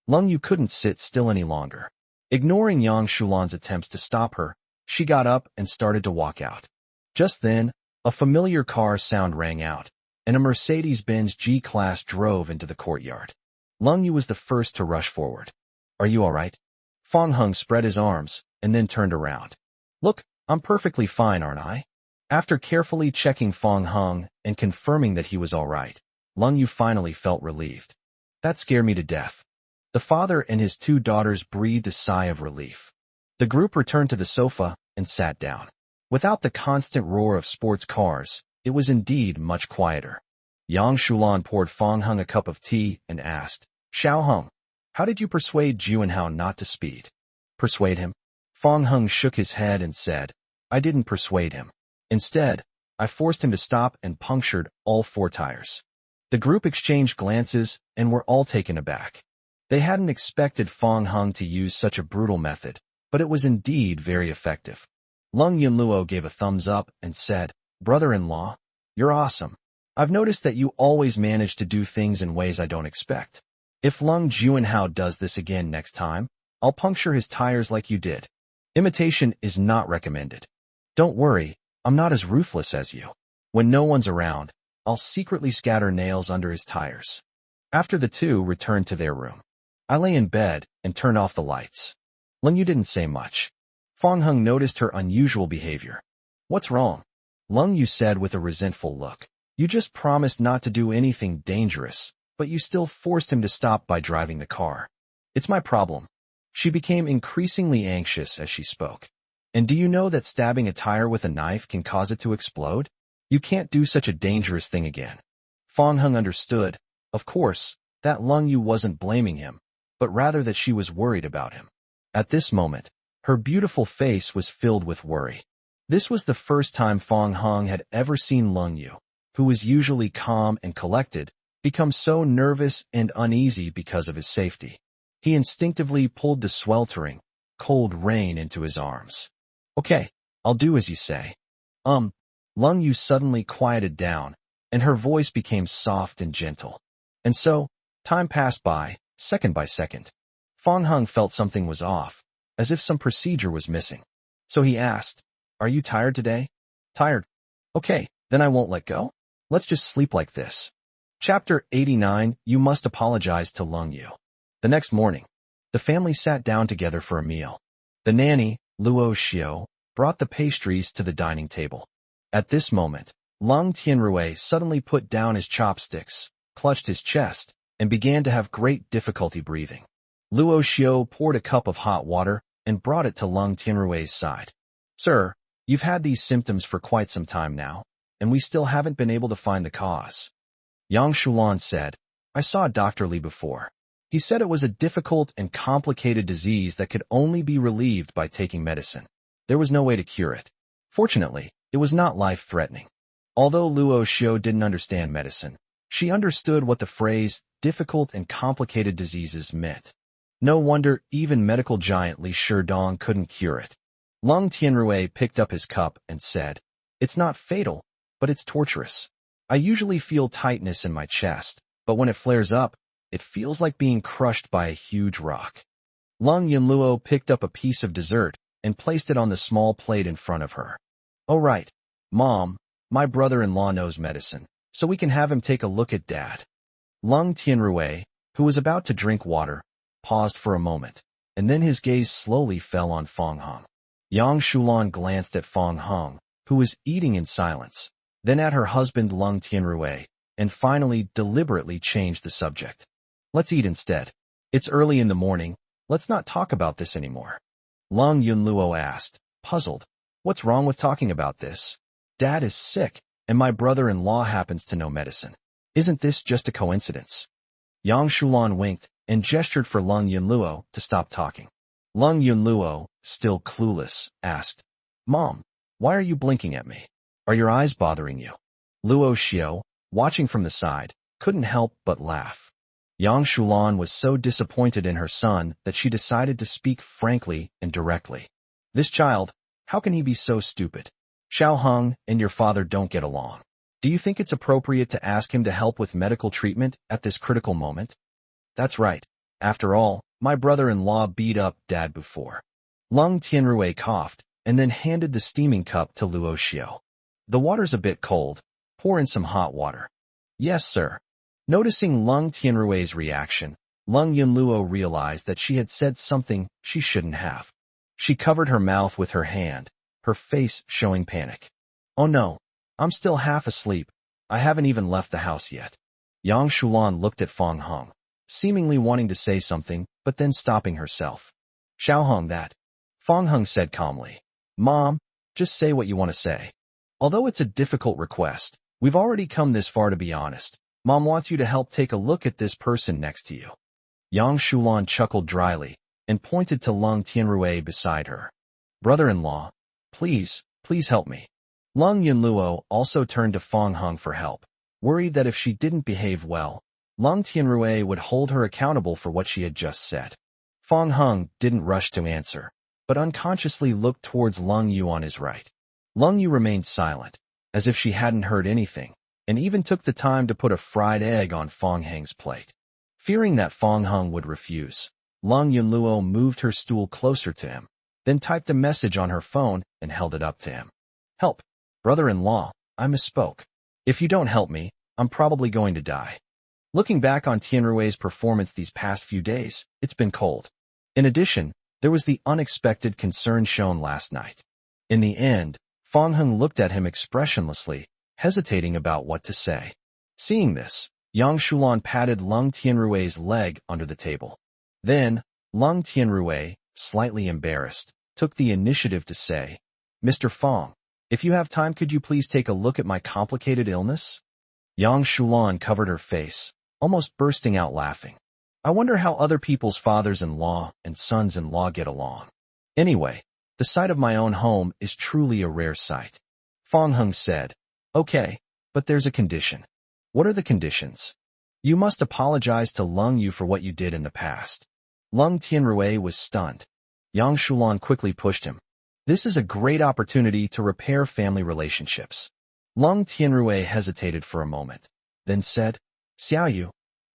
Speaker 1: Lung Yu couldn't sit still any longer. Ignoring Yang Shulan's attempts to stop her, she got up and started to walk out. Just then, a familiar car sound rang out, and a Mercedes-Benz G-Class drove into the courtyard. Lung Yu was the first to rush forward. "Are you all right?" Fong Heng spread his arms, and then turned around. "Look, I'm perfectly fine, aren't I?" After carefully checking Fong Heng and confirming that he was all right, Lung Yu finally felt relieved. "That scared me to death." The father and his 2 daughters breathed a sigh of relief. The group returned to the sofa and sat down. Without the constant roar of sports cars, it was indeed much quieter. Yang Shulan poured Fong Heng a cup of tea and asked, "Xiao Heng, how did you persuade Juanhao not to speed?" "Persuade him?" Fong Heng shook his head and said, "I didn't persuade him. Instead, I forced him to stop and punctured all 4 tires." The group exchanged glances and were all taken aback. They hadn't expected Fong Heng to use such a brutal method, but it was indeed very effective. Lung Yunluo gave a thumbs up and said, "Brother-in-law, you're awesome. I've noticed that you always manage to do things in ways I don't expect. If Lung Juanhao does this again next time, I'll puncture his tires like you did. Imitation is not recommended. Don't worry, I'm not as ruthless as you. When no one's around, I'll secretly scatter nails under his tires." After the two returned to their room, I lay in bed and turned off the lights. Lung Yu didn't say much. Fong Hung noticed her unusual behavior. "What's wrong?" Lung Yu said with a resentful look. "You just promised not to do anything dangerous, but you still forced him to stop by driving the car. It's my problem." She became increasingly anxious as she spoke. "And do you know that stabbing a tire with a knife can cause it to explode? You can't do such a dangerous thing again." Fong Hung understood, of course, that Lung Yu wasn't blaming him, but rather that she was worried about him. At this moment, her beautiful face was filled with worry. This was the first time Fong Hung had ever seen Lung Yu, who was usually calm and collected, become so nervous and uneasy because of his safety. He instinctively pulled the sweltering, cold rain into his arms. "Okay, I'll do as you say." Lung Yu suddenly quieted down, and her voice became soft and gentle. And so, time passed by, second by second. Fong Hung felt something was off, as if some procedure was missing. So he asked, "Are you tired today?" "Tired? Okay, then I won't let go. Let's just sleep like this." Chapter 89, You Must Apologize to Lung Yu. The next morning, the family sat down together for a meal. The nanny, Luo Xiao, brought the pastries to the dining table. At this moment, Lung Tianrui suddenly put down his chopsticks, clutched his chest, and began to have great difficulty breathing. Luo Xiao poured a cup of hot water and brought it to Lung Tianrui's side. "Sir, you've had these symptoms for quite some time now, and we still haven't been able to find the cause." Yang Shulan said, "I saw Dr. Li before. He said it was a difficult and complicated disease that could only be relieved by taking medicine. There was no way to cure it. Fortunately, it was not life-threatening." Although Luo Xiao didn't understand medicine, she understood what the phrase difficult and complicated diseases meant. No wonder even medical giant Li Shidong couldn't cure it. Lung Tianrui picked up his cup and said, "It's not fatal, but it's torturous. I usually feel tightness in my chest, but when it flares up, it feels like being crushed by a huge rock." Lung Yunluo picked up a piece of dessert and placed it on the small plate in front of her. "Oh right, Mom, my brother-in-law knows medicine, so we can have him take a look at Dad." Lung Tianrui, who was about to drink water, paused for a moment, and then his gaze slowly fell on Fong Hung. Yang Shulan glanced at Fong Hung, who was eating in silence, then at her husband Lung Tianrui, and finally deliberately changed the subject. "Let's eat instead. It's early in the morning, let's not talk about this anymore." Lung Yunluo asked, puzzled, "What's wrong with talking about this? Dad is sick, and my brother-in-law happens to know medicine. Isn't this just a coincidence?" Yang Shulan winked and gestured for Lung Yunluo to stop talking. Lung Yunluo, still clueless, asked, "Mom, why are you blinking at me? Are your eyes bothering you?" Luo Xiao, watching from the side, couldn't help but laugh. Yang Shulan was so disappointed in her son that she decided to speak frankly and directly. "This child, how can he be so stupid? Xiao Hung and your father don't get along. Do you think it's appropriate to ask him to help with medical treatment at this critical moment?" "That's right. After all, my brother-in-law beat up Dad before." Lung Tianrui coughed and then handed the steaming cup to Luo Xiao. "The water's a bit cold. Pour in some hot water." "Yes, sir." Noticing Lung Tianrui's reaction, Lung Yunluo realized that she had said something she shouldn't have. She covered her mouth with her hand, her face showing panic. "Oh no, I'm still half asleep. I haven't even left the house yet." Yang Shulan looked at Fong Hung, seemingly wanting to say something, but then stopping herself. "Xiao Hung that." Fong Hung said calmly. "Mom, just say what you want to say. Although it's a difficult request, we've already come this far to be honest. Mom wants you to help take a look at this person next to you." Yang Shulan chuckled dryly and pointed to Lung Tianrui beside her. "Brother-in-law, please help me." Lung Yunluo also turned to Fong Hung for help, worried that if she didn't behave well, Lung Tianrui would hold her accountable for what she had just said. Fong Hung didn't rush to answer, but unconsciously looked towards Lung Yu on his right. Lung Yu remained silent, as if she hadn't heard anything, and even took the time to put a fried egg on Fong Heng's plate. Fearing that Fong Heng would refuse, Lung Yunluo moved her stool closer to him, then typed a message on her phone and held it up to him. Help, brother-in-law, I misspoke. If you don't help me, I'm probably going to die. Looking back on Tianrui's performance these past few days, it's been cold. In addition, there was the unexpected concern shown last night. In the end, Fong Heng looked at him expressionlessly, hesitating about what to say. Seeing this, Yang Shulan patted Lung Tianrui's leg under the table. Then, Lung Tianrui, slightly embarrassed, took the initiative to say, Mr. Fong, if you have time, could you please take a look at my complicated illness? Yang Shulan covered her face, almost bursting out laughing. I wonder how other people's fathers-in-law and sons-in-law get along. Anyway, the sight of my own home is truly a rare sight. Fong Heng said, Okay, but there's a condition. What are the conditions? You must apologize to Lung Yu for what you did in the past. Lung Tianrui was stunned. Yang Shulan quickly pushed him. This is a great opportunity to repair family relationships. Lung Tianrui hesitated for a moment, then said, Xiaoyu,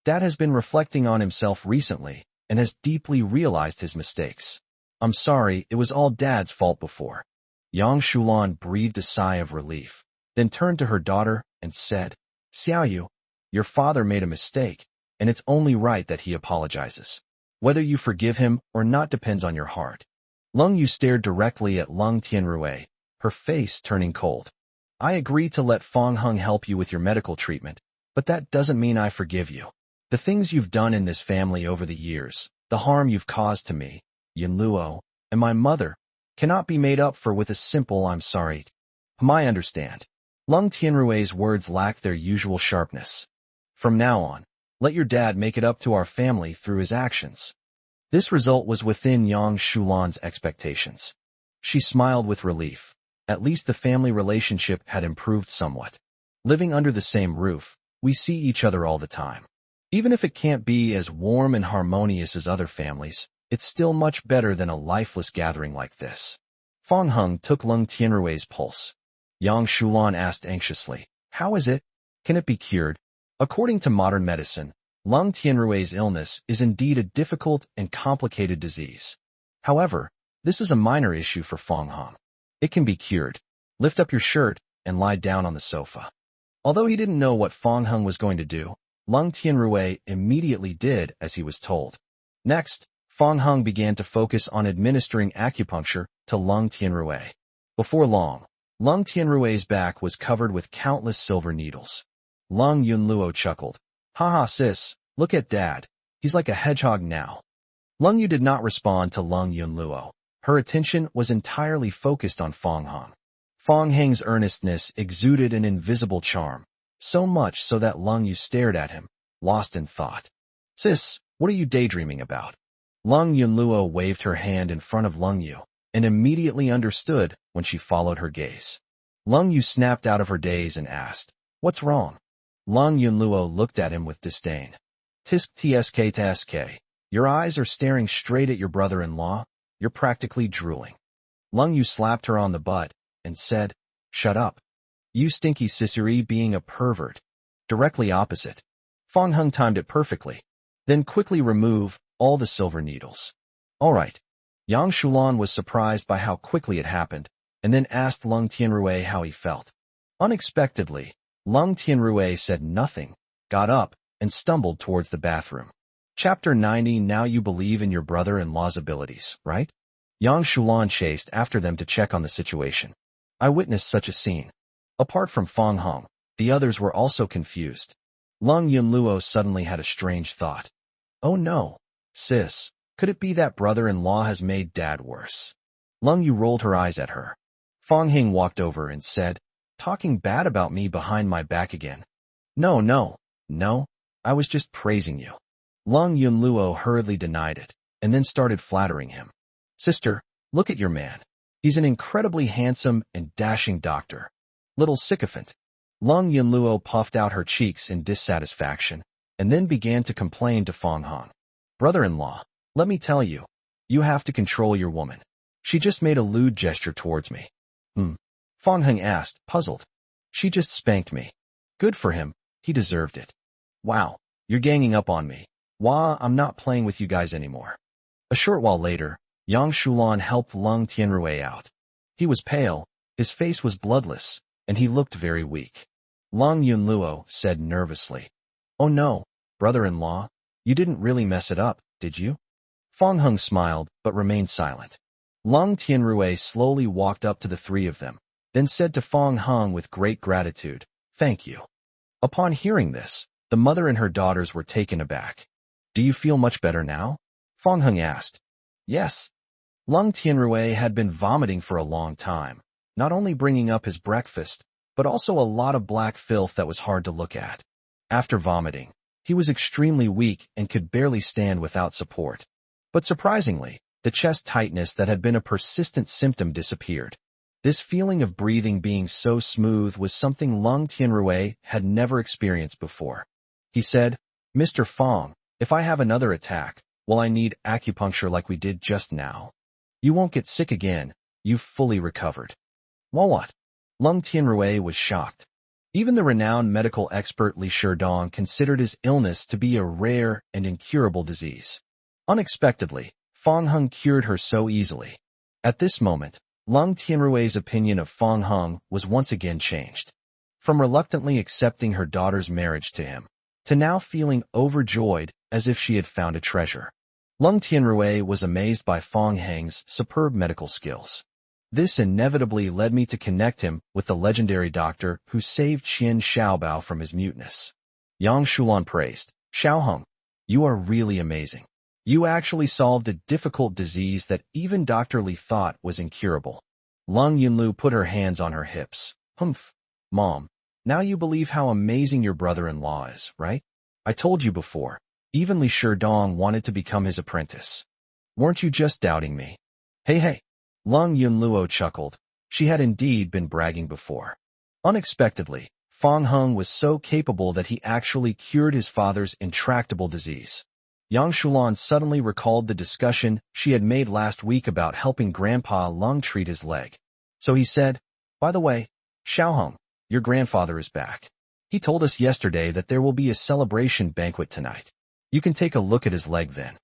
Speaker 1: Dad has been reflecting on himself recently and has deeply realized his mistakes. I'm sorry, it was all Dad's fault before. Yang Shulan breathed a sigh of relief, then turned to her daughter and said, Xiaoyu, your father made a mistake, and it's only right that he apologizes. Whether you forgive him or not depends on your heart. Lung Yu stared directly at Lung Tianrui, her face turning cold. I agree to let Fong Heng help you with your medical treatment, but that doesn't mean I forgive you. The things you've done in this family over the years, the harm you've caused to me, Yunluo, and my mother, cannot be made up for with a simple I'm sorry. I understand. Lung Tianrui's words lacked their usual sharpness. From now on, let your dad make it up to our family through his actions. This result was within Yang Shulan's expectations. She smiled with relief. At least the family relationship had improved somewhat. Living under the same roof, we see each other all the time. Even if it can't be as warm and harmonious as other families, it's still much better than a lifeless gathering like this. Fong Heng took Lung Tianrui's pulse. Yang Shulan asked anxiously, How is it? Can it be cured? According to modern medicine, Lung Tianrui's illness is indeed a difficult and complicated disease. However, this is a minor issue for Fong Heng. It can be cured. Lift up your shirt and lie down on the sofa. Although he didn't know what Fong Heng was going to do, Lung Tianrui immediately did as he was told. Next, Fong Heng began to focus on administering acupuncture to Lung Tianrui. Before long, Lung Tianrui's back was covered with countless silver needles. Lung Yunluo chuckled. Haha sis, look at Dad. He's like a hedgehog now. Lung Yu did not respond to Lung Yunluo. Her attention was entirely focused on Fong Heng. Fong Heng's earnestness exuded an invisible charm, so much so that Lung Yu stared at him, lost in thought. Sis, what are you daydreaming about? Lung Yunluo waved her hand in front of Lung Yu, and immediately understood when she followed her gaze. Lung Yu snapped out of her daze and asked, What's wrong? Lung Yunluo looked at him with disdain. Tisk tsk. Your eyes are staring straight at your brother-in-law. You're practically drooling. Lung Yu slapped her on the butt and said, Shut up. You stinky sissuri being a pervert. Directly opposite. Fong Heng timed it perfectly. Then quickly remove all the silver needles. All right. Yang Shulan was surprised by how quickly it happened, and then asked Lung Tianrui how he felt. Unexpectedly, Lung Tianrui said nothing, got up, and stumbled towards the bathroom. Chapter 90. Now you believe in your brother-in-law's abilities, right? Yang Shulan chased after them to check on the situation. I witnessed such a scene. Apart from Fong Heng, the others were also confused. Lung Yunluo suddenly had a strange thought. Oh no, sis, could it be that brother-in-law has made Dad worse? Lung Yu rolled her eyes at her. Fong Heng walked over and said, Talking bad about me behind my back again. No, I was just praising you. Lung Yunluo hurriedly denied it, and then started flattering him. Sister, look at your man. He's an incredibly handsome and dashing doctor. Little sycophant. Lung Yunluo puffed out her cheeks in dissatisfaction, and then began to complain to Fong Heng. Brother-in-law, let me tell you, you have to control your woman. She just made a lewd gesture towards me. Fong Heng asked, puzzled. She just spanked me. Good for him. He deserved it. Wow, you're ganging up on me. Wah, I'm not playing with you guys anymore. A short while later, Yang Shulan helped Lung Tianrui out. He was pale, his face was bloodless, and he looked very weak. Lung Yunluo said nervously, "Oh no, brother-in-law, you didn't really mess it up, did you?" Fong Heng smiled, but remained silent. Lung Tianrui slowly walked up to the three of them, then said to Fong Heng with great gratitude, "Thank you." Upon hearing this, the mother and her daughters were taken aback. "Do you feel much better now?" Fong Heng asked. "Yes." Lung Tianrui had been vomiting for a long time, not only bringing up his breakfast, but also a lot of black filth that was hard to look at. After vomiting, he was extremely weak and could barely stand without support. But surprisingly, the chest tightness that had been a persistent symptom disappeared. This feeling of breathing being so smooth was something Lung Tianrui had never experienced before. He said, "Mr. Fong, if I have another attack, will I need acupuncture like we did just now? You won't get sick again, you've fully recovered." What? Lung Tianrui was shocked. Even the renowned medical expert Li Sherdong considered his illness to be a rare and incurable disease. Unexpectedly, Fong Heng cured her so easily. At this moment, Lung Tianrui's opinion of Fong Heng was once again changed. From reluctantly accepting her daughter's marriage to him, to now feeling overjoyed as if she had found a treasure. Lung Tianrui was amazed by Fong Heng's superb medical skills. This inevitably led me to connect him with the legendary doctor who saved Qian Xiaobao from his muteness. Yang Shulan praised, "Xiaoheng, you are really amazing. You actually solved a difficult disease that even Dr. Li thought was incurable." Lung Yunlu put her hands on her hips. "Humph, Mom, now you believe how amazing your brother-in-law is, right? I told you before, even Li Sherdong wanted to become his apprentice. Weren't you just doubting me?" Hey. Lung Yunluo chuckled. She had indeed been bragging before. Unexpectedly, Fong Heng was so capable that he actually cured his father's intractable disease. Yang Shulan suddenly recalled the discussion she had made last week about helping Grandpa Lung treat his leg. So he said, "By the way, Xiaoheng, your grandfather is back. He told us yesterday that there will be a celebration banquet tonight. You can take a look at his leg then."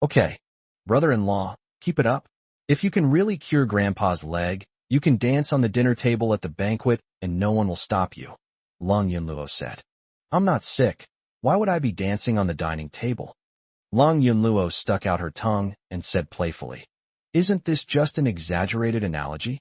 Speaker 1: "Okay, brother-in-law, keep it up. If you can really cure Grandpa's leg, you can dance on the dinner table at the banquet and no one will stop you," Lung Yunluo said. "I'm not sick. Why would I be dancing on the dining table?" Lung Yunluo stuck out her tongue and said playfully, "Isn't this just an exaggerated analogy?"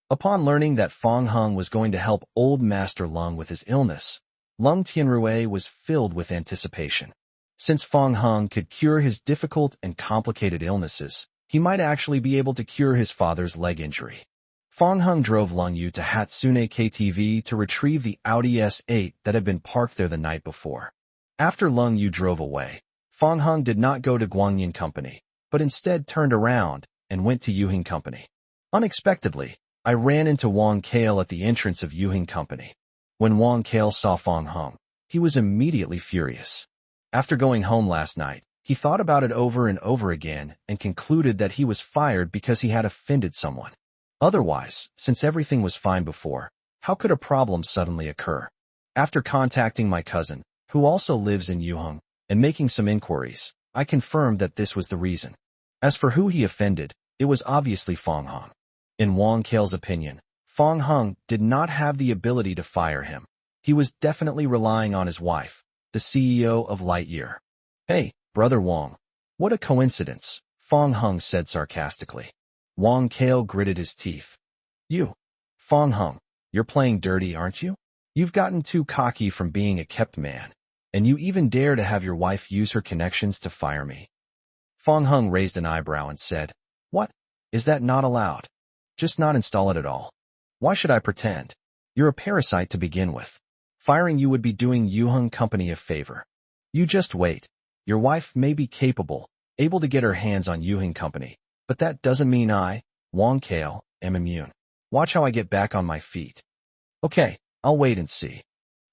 Speaker 1: Upon learning that Fong Heng was going to help old Master Lung with his illness, Lung Tianrui was filled with anticipation. Since Fong Heng could cure his difficult and complicated illnesses, he might actually be able to cure his father's leg injury. Fong Heng drove Lung Yu to Hatsune KTV to retrieve the Audi S8 that had been parked there the night before. After Lung Yu drove away, Fong Heng did not go to Guangyin Company, but instead turned around and went to Yuhing Company. Unexpectedly, I ran into Wang Kale at the entrance of Yuhing Company. When Wang Kale saw Fong Heng, he was immediately furious. After going home last night, he thought about it over and over again and concluded that he was fired because he had offended someone. Otherwise, since everything was fine before, how could a problem suddenly occur? After contacting my cousin, who also lives in Yuheng, and making some inquiries, I confirmed that this was the reason. As for who he offended, it was obviously Fong Heng. In Wang Kale's opinion, Fong Heng did not have the ability to fire him. He was definitely relying on his wife, the CEO of Lightyear. "Hey, Brother Wang, what a coincidence," Fong Heng said sarcastically. Wang Kale gritted his teeth. "You, Fong Heng, you're playing dirty, aren't you? You've gotten too cocky from being a kept man, and you even dare to have your wife use her connections to fire me." Fong Heng raised an eyebrow and said, "What? Is that not allowed? Just not install it at all. Why should I pretend? You're a parasite to begin with. Firing you would be doing Yuheng Company a favor. You just wait. Your wife may be capable, able to get her hands on Yuheng Company, but that doesn't mean I, Wang Kale, am immune. Watch how I get back on my feet." "Okay, I'll wait and see."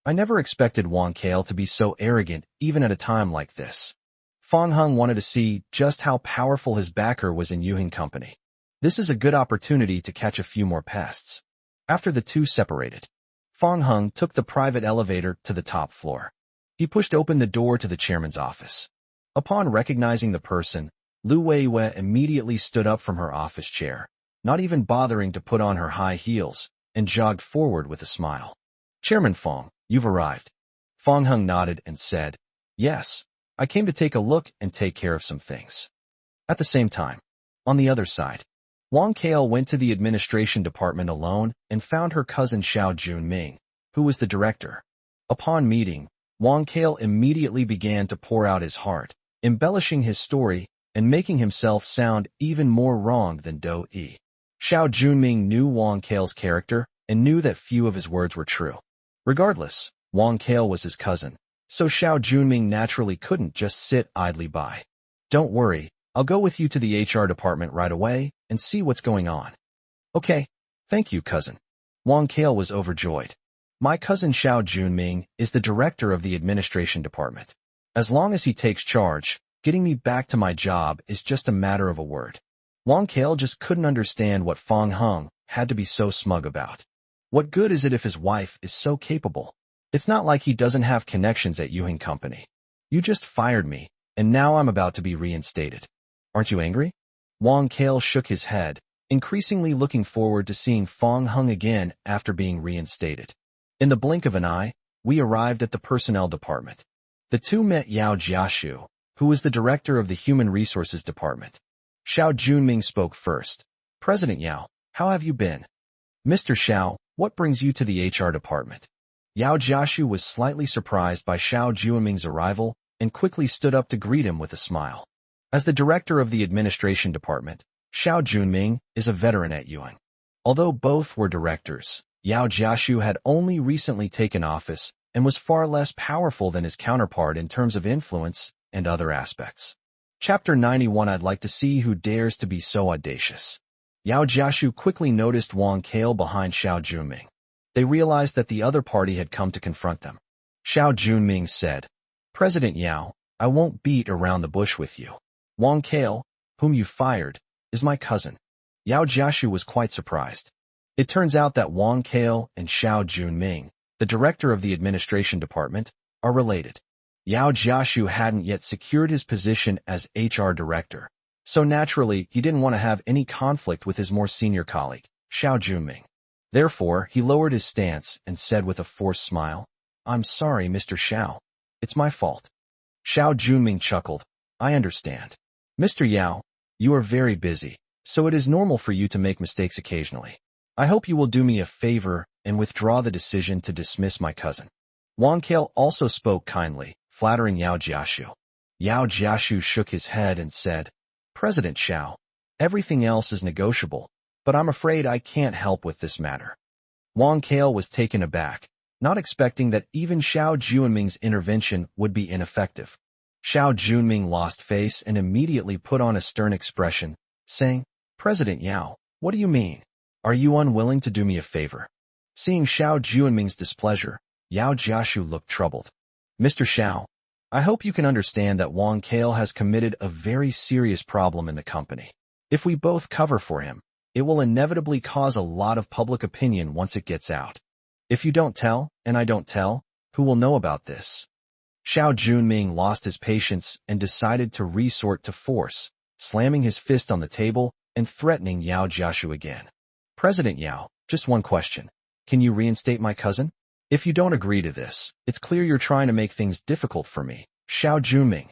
Speaker 1: I never expected Wang Kale to be so arrogant even at a time like this. Fong Heng wanted to see just how powerful his backer was in Yuheng Company. This is a good opportunity to catch a few more pests. After the two separated, Fong Hung took the private elevator to the top floor. He pushed open the door to the chairman's office. Upon recognizing the person, Lu Weiwei immediately stood up from her office chair, not even bothering to put on her high heels, and jogged forward with a smile. "Chairman Fong, you've arrived." Fong Hung nodded and said, "Yes, I came to take a look and take care of some things." At the same time, on the other side, Wang Kale went to the administration department alone and found her cousin Xiao Junming, who was the director. Upon meeting, Wang Kale immediately began to pour out his heart, embellishing his story and making himself sound even more wrong than Do Yi. Xiao Junming knew Wang Kale's character and knew that few of his words were true. Regardless, Wang Kale was his cousin, so Xiao Junming naturally couldn't just sit idly by. "Don't worry, I'll go with you to the HR department right away and see what's going on." "Okay, thank you, cousin." Wang Kale was overjoyed. "My cousin Xiao Junming is the director of the administration department. As long as he takes charge, getting me back to my job is just a matter of a word." Wang Kale just couldn't understand what Fong Hung had to be so smug about. What good is it if his wife is so capable? It's not like he doesn't have connections at Yuhing Company. "You just fired me, and now I'm about to be reinstated. Aren't you angry?" Wang Kale shook his head, increasingly looking forward to seeing Fong Hung again after being reinstated. In the blink of an eye, we arrived at the personnel department. The two met Yao Jiashu, who was the director of the Human Resources Department. Xiao Junming spoke first. "President Yao, how have you been?" "Mr. Xiao, what brings you to the HR department?" Yao Jiashu was slightly surprised by Xiao Junming's arrival and quickly stood up to greet him with a smile. As the director of the administration department, Xiao Junming is a veteran at Yuan. Although both were directors, Yao Jiashu had only recently taken office and was far less powerful than his counterpart in terms of influence and other aspects. Chapter 91. I'd like to see who dares to be so audacious. Yao Jiashu quickly noticed Wang Kale behind Xiao Junming. They realized that the other party had come to confront them. Xiao Junming said, "President Yao, I won't beat around the bush with you. Wang Kale, whom you fired, is my cousin." Yao Jiashu was quite surprised. It turns out that Wang Kale and Xiao Junming, the director of the administration department, are related. Yao Jiashu hadn't yet secured his position as HR director, so naturally he didn't want to have any conflict with his more senior colleague, Xiao Junming. Therefore, he lowered his stance and said with a forced smile, "I'm sorry, Mr. Xiao. It's my fault." Xiao Junming chuckled. "I understand. Mr. Yao, you are very busy, so it is normal for you to make mistakes occasionally. I hope you will do me a favor and withdraw the decision to dismiss my cousin." Wang Kale also spoke kindly, flattering Yao Jiashu. Yao Jiashu shook his head and said, "President Xiao, everything else is negotiable, but I'm afraid I can't help with this matter." Wang Kale was taken aback, not expecting that even Xiao Junming's intervention would be ineffective. Xiao Junming lost face and immediately put on a stern expression, saying, "President Yao, what do you mean? Are you unwilling to do me a favor?" Seeing Xiao Junming's displeasure, Yao Jiashu looked troubled. "Mr. Xiao, I hope you can understand that Wang Kale has committed a very serious problem in the company. If we both cover for him, it will inevitably cause a lot of public opinion once it gets out. If you don't tell, and I don't tell, who will know about this?" Xiao Junming lost his patience and decided to resort to force, slamming his fist on the table and threatening Yao Jiashu again. "President Yao, just one question. Can you reinstate my cousin? If you don't agree to this, it's clear you're trying to make things difficult for me." Xiao Junming.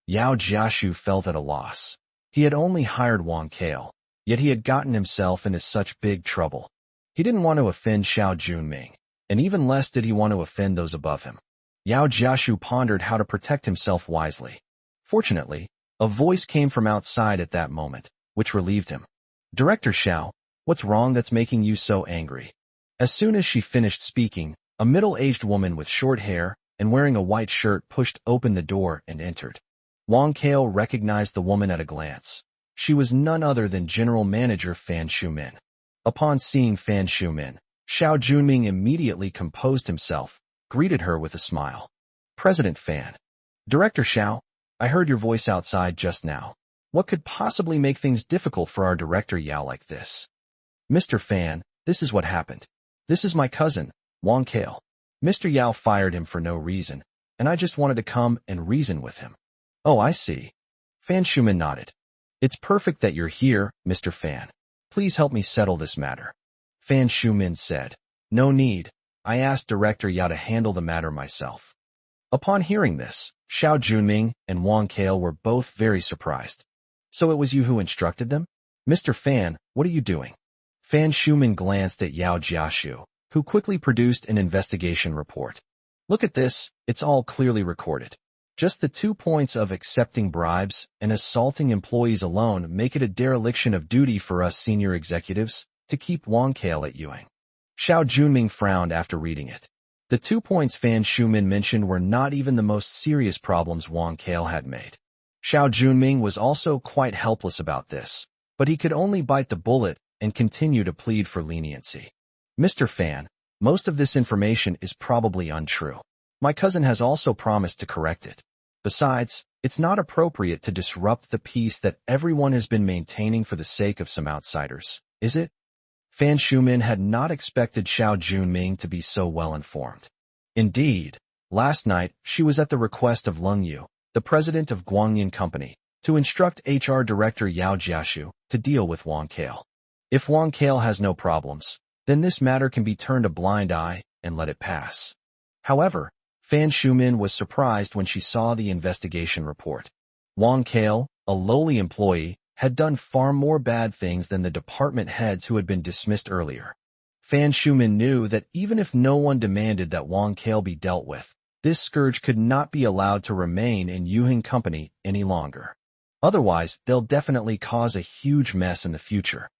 Speaker 1: Yao Jiashu felt at a loss. He had only hired Wang Kale, yet he had gotten himself into such big trouble. He didn't want to offend Xiao Junming, and even less did he want to offend those above him. Yao Jiashu pondered how to protect himself wisely. Fortunately, a voice came from outside at that moment, which relieved him. "Director Xiao, what's wrong that's making you so angry?" As soon as she finished speaking, a middle-aged woman with short hair and wearing a white shirt pushed open the door and entered. Wang Kale recognized the woman at a glance. She was none other than General Manager Fan Shumin. Upon seeing Fan Shumin, Xiao Junming immediately composed himself, greeted her with a smile. "President Fan. Director Xiao, I heard your voice outside just now. What could possibly make things difficult for our director Yao like this? Mr. Fan, this is what happened. This is my cousin, Wang Kale. Mr. Yao fired him for no reason, and I just wanted to come and reason with him. Oh, I see. Fan Shumin nodded. It's perfect that you're here, Mr. Fan. Please help me settle this matter. Fan Shumin said. No need. I asked Director Yao to handle the matter myself. Upon hearing this, Xiao Junming and Wang Kale were both very surprised. So it was you who instructed them? Mr. Fan, what are you doing? Fan Shumin glanced at Yao Jiaxu, who quickly produced an investigation report. Look at this, it's all clearly recorded. Just the 2 points of accepting bribes and assaulting employees alone make it a dereliction of duty for us senior executives to keep Wang Kale at Yuang. Xiao Junming frowned after reading it. The 2 points Fan Shumin mentioned were not even the most serious problems Wang Kale had made. Xiao Junming was also quite helpless about this, but he could only bite the bullet and continue to plead for leniency. Mr. Fan, most of this information is probably untrue. My cousin has also promised to correct it. Besides, it's not appropriate to disrupt the peace that everyone has been maintaining for the sake of some outsiders, is it? Fan Shumin had not expected Xiao Junming to be so well informed. Indeed, last night she was at the request of Leng Yu, the president of Guangyin Company, to instruct HR Director Yao Jiaxu to deal with Wang Kale. If Wang Kale has no problems, then this matter can be turned a blind eye and let it pass. However, Fan Shumin was surprised when she saw the investigation report. Wang Kale, a lowly employee, had done far more bad things than the department heads who had been dismissed earlier. Fan Shumin knew that even if no one demanded that Wang Kale be dealt with, this scourge could not be allowed to remain in Yuheng Company any longer. Otherwise, they'll definitely cause a huge mess in the future.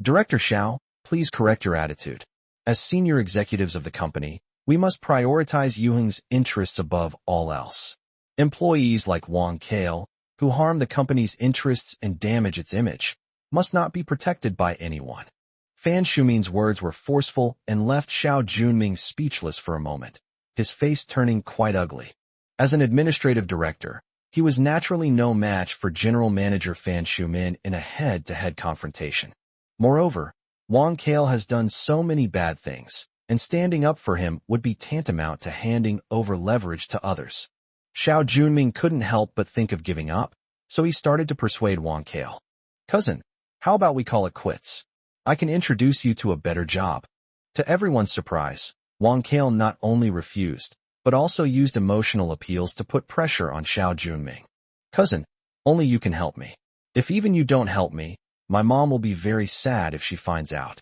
Speaker 1: Director Xiao, please correct your attitude. As senior executives of the company, we must prioritize Yuheng's interests above all else. Employees like Wang Kale, who harm the company's interests and damage its image, must not be protected by anyone. Fan Shumin's words were forceful and left Xiao Junming speechless for a moment, his face turning quite ugly. As an administrative director, he was naturally no match for General Manager Fan Shumin in a head-to-head confrontation. Moreover, Wang Kale has done so many bad things, and standing up for him would be tantamount to handing over leverage to others. Xiao Junming couldn't help but think of giving up, so he started to persuade Wang Kale. Cousin, how about we call it quits? I can introduce you to a better job. To everyone's surprise, Wang Kale not only refused, but also used emotional appeals to put pressure on Xiao Junming. Cousin, only you can help me. If even you don't help me, my mom will be very sad if she finds out.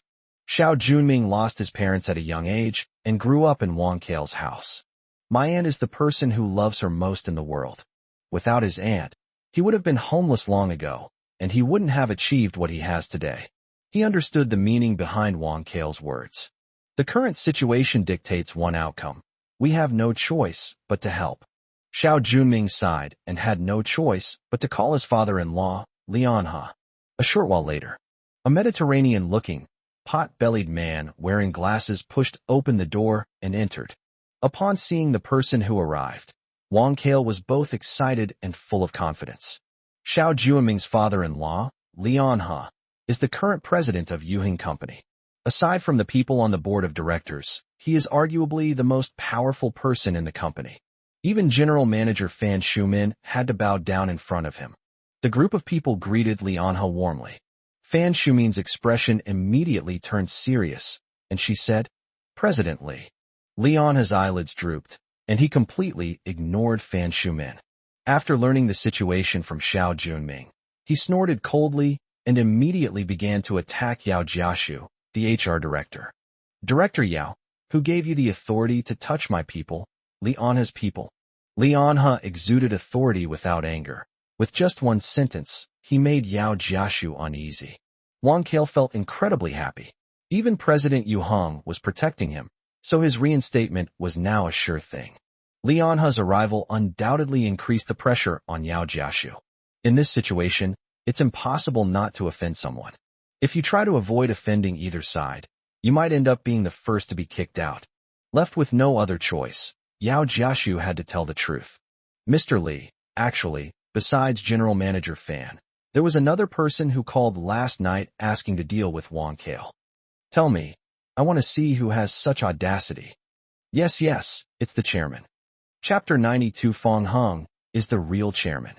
Speaker 1: Xiao Junming lost his parents at a young age and grew up in Wang Kale's house. My aunt is the person who loves her most in the world. Without his aunt, he would have been homeless long ago, and he wouldn't have achieved what he has today. He understood the meaning behind Wang Kale's words. The current situation dictates one outcome. We have no choice but to help. Xiao Junming sighed and had no choice but to call his father-in-law, Lianhe. A short while later, a Mediterranean-looking, pot-bellied man wearing glasses pushed open the door and entered. Upon seeing the person who arrived, Wang Kale was both excited and full of confidence. Xiao Junming's father-in-law, Lianhe, is the current president of Yuheng Company. Aside from the people on the board of directors, he is arguably the most powerful person in the company. Even General Manager Fan Shumin had to bow down in front of him. The group of people greeted Lianhe warmly. Fan Shumin's expression immediately turned serious, and she said, President Li. Lianhe's eyelids drooped, and he completely ignored Fan Shumin. After learning the situation from Xiao Junming, he snorted coldly and immediately began to attack Yao Jiaxu, the HR director. Director Yao, who gave you the authority to touch my people, Lianhe's people? Lianhe exuded authority without anger. With just one sentence, he made Yao Jiaxu uneasy. Wang Kale felt incredibly happy. Even President Yu Hong was protecting him, so his reinstatement was now a sure thing. Lianhe's arrival undoubtedly increased the pressure on Yao Jiaxu. In this situation, it's impossible not to offend someone. If you try to avoid offending either side, you might end up being the first to be kicked out. Left with no other choice, Yao Jiaxu had to tell the truth. Mr. Li, actually, besides General Manager Fan, There was another person who called last night asking to deal with Wang Kale. Tell me, I want to see who has such audacity. Yes, it's the chairman. Chapter 92 Fong Hung is the real chairman.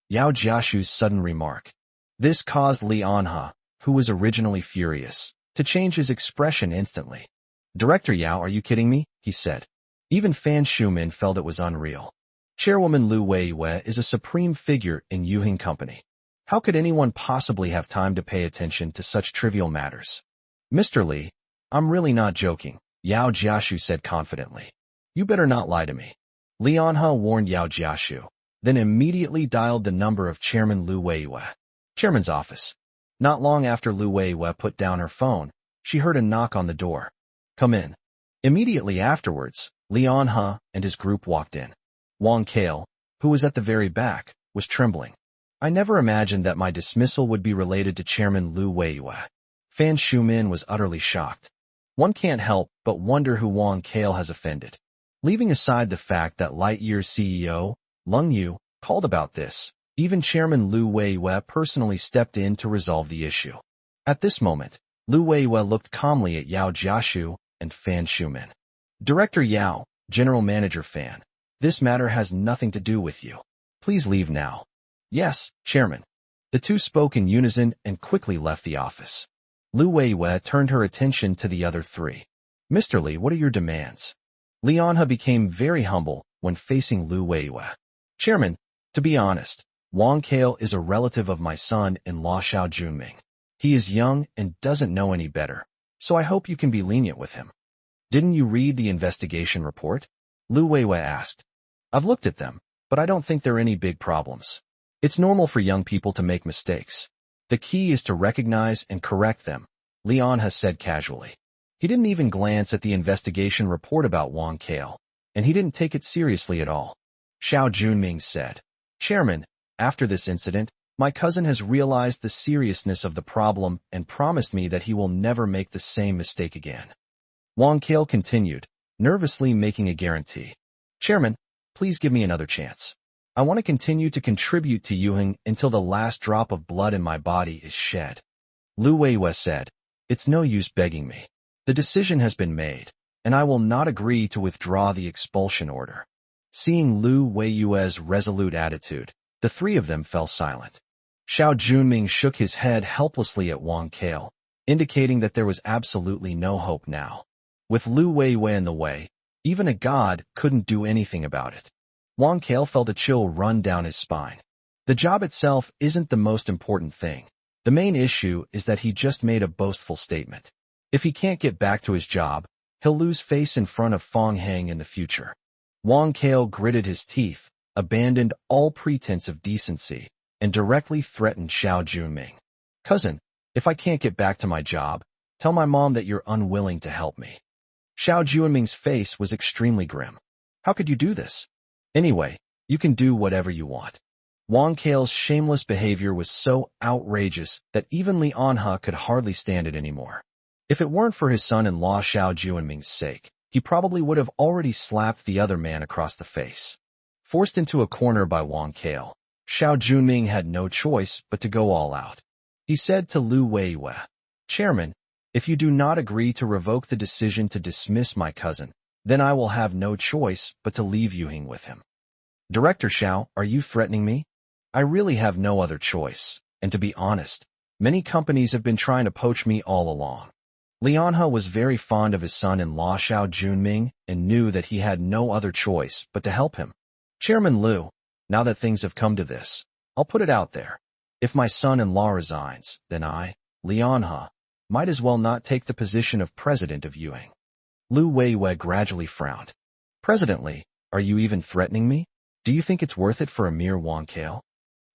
Speaker 1: Yao Jiashu's sudden remark. This caused Li Anha, who was originally furious, to change his expression instantly. Director Yao, are you kidding me? He said. Even Fan Shumin felt it was unreal. Chairwoman Lu Weiyue is a supreme figure in Yuhing Company. How could anyone possibly have time to pay attention to such trivial matters? Mr. Li, I'm really not joking, Yao Jiashu said confidently. You better not lie to me. Li Anha warned Yao Jiashu, then immediately dialed the number of Chairman Lu Weiyue. Chairman's office. Not long after Lu Weiyue put down her phone, she heard a knock on the door. Come in. Immediately afterwards, Li Anha and his group walked in. Wang Kale, who was at the very back, was trembling. I never imagined that my dismissal would be related to Chairman Lu Weiyue. Fan Shumin was utterly shocked. One can't help but wonder who Wang Kale has offended. Leaving aside the fact that Lightyear's CEO, Lung Yu, called about this, even Chairman Lu Weiyue personally stepped in to resolve the issue. At this moment, Lu Weiyue looked calmly at Yao Jiashu and Fan Shumin. Director Yao, General Manager Fan, this matter has nothing to do with you. Please leave now. Yes, Chairman. The two spoke in unison and quickly left the office. Lu Weiyue turned her attention to the other three. Mr. Li, what are your demands? Li Anha became very humble when facing Lu Weiyue. Chairman, to be honest, Wang Kale is a relative of my son-in-law Xiao Junming. He is young and doesn't know any better, so I hope you can be lenient with him. Didn't you read the investigation report? Lu Weiyue asked. I've looked at them, but I don't think there are any big problems. It's normal for young people to make mistakes. The key is to recognize and correct them, Li Anha said casually. He didn't even glance at the investigation report about Wang Kale, and he didn't take it seriously at all. Xiao Junming said, Chairman, after this incident, my cousin has realized the seriousness of the problem and promised me that he will never make the same mistake again. Wang Kale continued, nervously making a guarantee. Chairman, please give me another chance. I want to continue to contribute to Yuhing until the last drop of blood in my body is shed. Lu Weiyue said, it's no use begging me. The decision has been made, and I will not agree to withdraw the expulsion order. Seeing Lu Weiyue's resolute attitude, the three of them fell silent. Xiao Junming shook his head helplessly at Wang Kale, indicating that there was absolutely no hope now. With Lu Weiyue in the way, even a god couldn't do anything about it. Wang Kale felt a chill run down his spine. The job itself isn't the most important thing. The main issue is that he just made a boastful statement. If he can't get back to his job, he'll lose face in front of Fong Hang in the future. Wang Kale gritted his teeth, abandoned all pretense of decency, and directly threatened Xiao Junming. Cousin, if I can't get back to my job, tell my mom that you're unwilling to help me. Xiao Junming's face was extremely grim. How could you do this? Anyway, you can do whatever you want. Wang Kale's shameless behavior was so outrageous that even Li Anha could hardly stand it anymore. If it weren't for his son-in-law Xiao Junming's sake, he probably would have already slapped the other man across the face. Forced into a corner by Wang Kale, Xiao Junming had no choice but to go all out. He said to Lu Weiyue, Chairman, if you do not agree to revoke the decision to dismiss my cousin, then I will have no choice but to leave Yuhing with him. Director Xiao, are you threatening me? I really have no other choice, and to be honest, many companies have been trying to poach me all along. Li Anha was very fond of his son-in-law Xiao Junming and knew that he had no other choice but to help him. Chairman Lu, now that things have come to this, I'll put it out there. If my son-in-law resigns, then I, Li Anha, might as well not take the position of president of Yuhing. Lu Weiyue gradually frowned. President Li, are you even threatening me? Do you think it's worth it for a mere Wang Kale?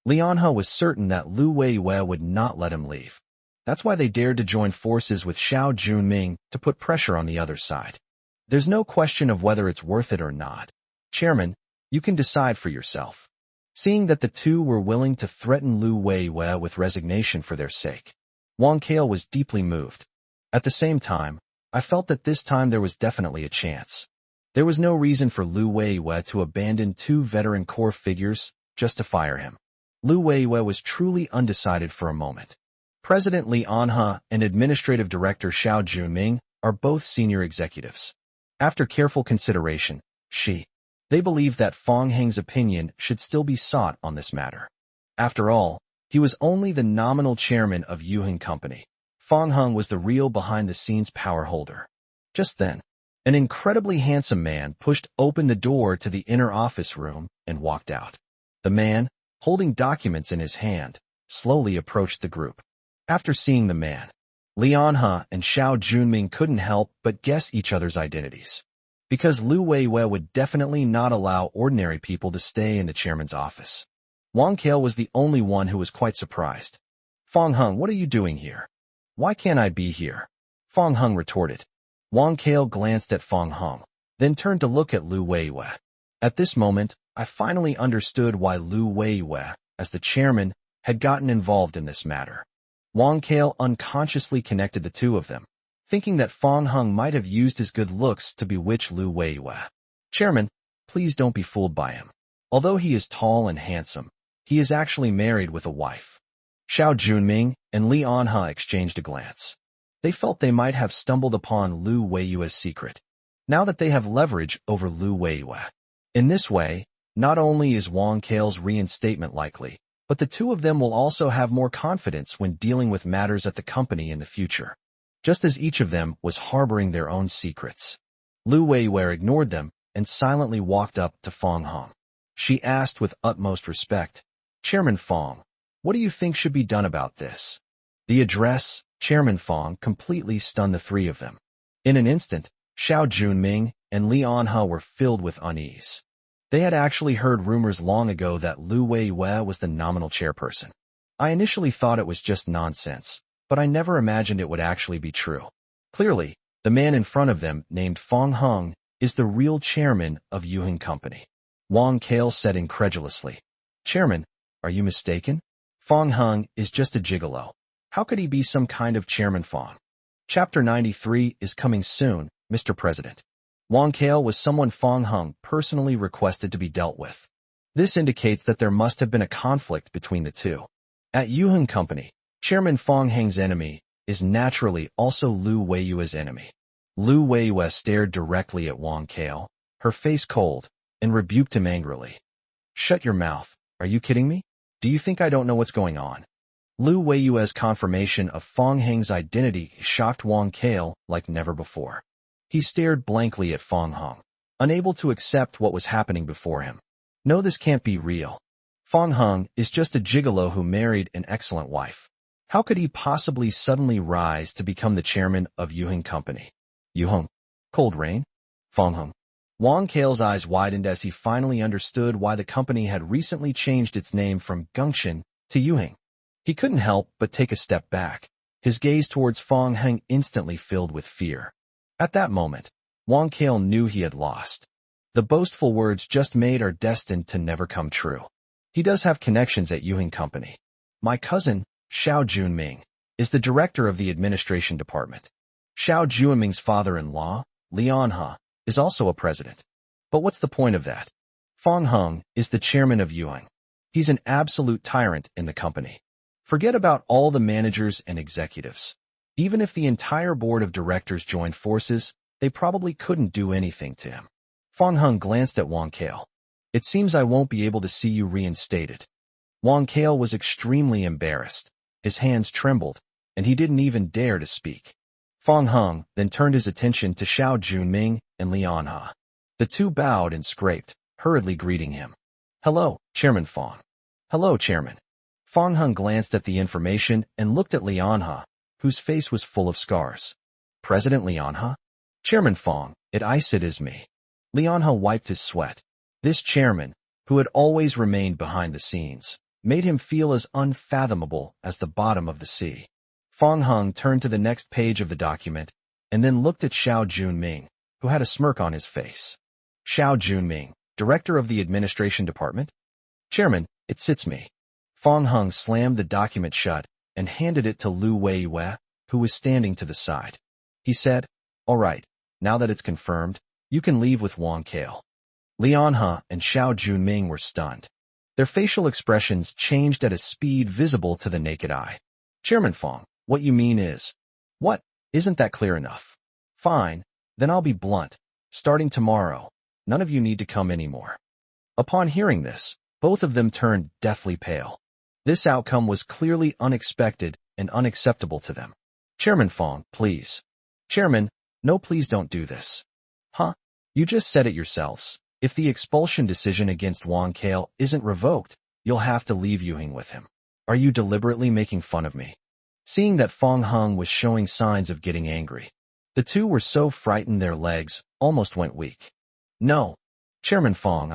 Speaker 1: Li Anha was certain that Lu Weiyue would not let him leave. That's why they dared to join forces with Xiao Junming to put pressure on the other side. There's no question of whether it's worth it or not. Chairman, you can decide for yourself. Seeing that the two were willing to threaten Lu Weiyue with resignation for their sake, Wang Kale was deeply moved. At the same time, I felt that this time there was definitely a chance. There was no reason for Lu Weiyue to abandon two veteran core figures just to fire him. Lu Weiwei was truly undecided for a moment. President Li Anhe and Administrative Director Xiao Junming are both senior executives. After careful consideration, they believe that Fong Heng's opinion should still be sought on this matter. After all, he was only the nominal chairman of Yuheng Company. Fong Heng was the real behind-the-scenes power holder. Just then, an incredibly handsome man pushed open the door to the inner office room and walked out. The man, holding documents in his hand, slowly approached the group. After seeing the man, Li Anhe and Xiao Junming couldn't help but guess each other's identities. Because Lu Weiwei would definitely not allow ordinary people to stay in the chairman's office. Wang Kale was the only one who was quite surprised. Fong Heng, what are you doing here? Why can't I be here? Fong Heng retorted. Wang Kale glanced at Fong Heng, then turned to look at Lu Weiwei. At this moment, I finally understood why Lu Weiwei, as the chairman, had gotten involved in this matter. Wang Kale unconsciously connected the two of them, thinking that Fong Heng might have used his good looks to bewitch Lu Weiwei. Chairman, please don't be fooled by him. Although he is tall and handsome, he is actually married with a wife. Xiao Junming and Li Anhe exchanged a glance. They felt they might have stumbled upon Lu Weiwei's secret, now that they have leverage over Lu Weiwei. In this way, not only is Wang Kale's reinstatement likely, but the two of them will also have more confidence when dealing with matters at the company in the future. Just as each of them was harboring their own secrets. Lu Weiwei ignored them and silently walked up to Fong Heng. She asked with utmost respect, Chairman Fong, what do you think should be done about this? The address, Chairman Fong, completely stunned the three of them. In an instant, Xiao Junming and Li Anhe were filled with unease. They had actually heard rumors long ago that Lu Weiwei was the nominal chairperson. I initially thought it was just nonsense, but I never imagined it would actually be true. Clearly, the man in front of them, named Fong Heng, is the real chairman of Yuheng Company. Wang Kale said incredulously. Chairman, are you mistaken? Fong Heng is just a gigolo. How could he be some kind of chairman Fong? Chapter 93 is coming soon, Mr. President. Wang Kale was someone Fong Heng personally requested to be dealt with. This indicates that there must have been a conflict between the two. At Yuheng Company, Chairman Fong Heng's enemy is naturally also Lu Weiwei's enemy. Lu Weiwei stared directly at Wang Kale, her face cold, and rebuked him angrily. Shut your mouth. Are you kidding me? Do you think I don't know what's going on? Lu Weiwei's confirmation of Fong Heng's identity shocked Wang Kale like never before. He stared blankly at Fong Heng, unable to accept what was happening before him. No, this can't be real. Fong Heng is just a gigolo who married an excellent wife. How could he possibly suddenly rise to become the chairman of Yuheng Company? Yuheng? Cold rain? Fong Heng? Wang Kale's eyes widened as he finally understood why the company had recently changed its name from Gungshan to Yuheng. He couldn't help but take a step back, his gaze towards Fong Heng instantly filled with fear. At that moment, Wang Kale knew he had lost. The boastful words just made are destined to never come true. He does have connections at Yuheng Company. My cousin, Xiao Junming, is the director of the administration department. Xiao Junming's father-in-law, Li Anhe, is also a president. But what's the point of that? Fong Heng is the chairman of Yuheng. He's an absolute tyrant in the company. Forget about all the managers and executives. Even if the entire board of directors joined forces, they probably couldn't do anything to him. Fong Heng glanced at Wang Kale. It seems I won't be able to see you reinstated. Wang Kale was extremely embarrassed. His hands trembled, and he didn't even dare to speak. Fong Heng then turned his attention to Xiao Junming and Li Anhe. The two bowed and scraped, hurriedly greeting him. Hello, Chairman Fong. Hello, Chairman. Fong Heng glanced at the information and looked at Li Anhe, whose face was full of scars. President Li Anhe? Chairman Fong, it is me. Li Anhe wiped his sweat. This chairman, who had always remained behind the scenes, made him feel as unfathomable as the bottom of the sea. Fong Heng turned to the next page of the document and then looked at Xiao Junming, who had a smirk on his face. Xiao Junming, director of the administration department? Chairman, it's me. Fong Heng slammed the document shut and handed it to Lu Weiwei, who was standing to the side. He said, all right, now that it's confirmed, you can leave with Wang Kale. Li Anhe and Xiao Junming were stunned. Their facial expressions changed at a speed visible to the naked eye. Chairman Fong, what you mean is... What? Isn't that clear enough? Fine, then I'll be blunt. Starting tomorrow, none of you need to come anymore. Upon hearing this, both of them turned deathly pale. This outcome was clearly unexpected and unacceptable to them. Chairman Fong, please. Chairman, no, please don't do this. Huh? You just said it yourselves. If the expulsion decision against Wang Kale isn't revoked, you'll have to leave Yuhing with him. Are you deliberately making fun of me? Seeing that Fong Hung was showing signs of getting angry, the two were so frightened their legs almost went weak. No. Chairman Fong,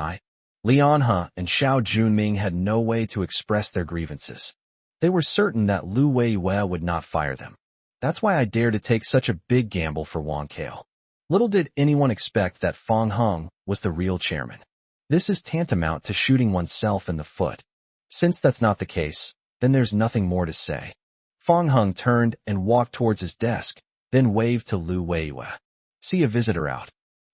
Speaker 1: Lian He and Xiao Junming had no way to express their grievances. They were certain that Lu Weiwei would not fire them. That's why I dared to take such a big gamble for Wang Kale. Little did anyone expect that Fong Hung was the real chairman. This is tantamount to shooting oneself in the foot. Since that's not the case, then there's nothing more to say. Fong Hung turned and walked towards his desk, then waved to Lu Weiwei. See a visitor out.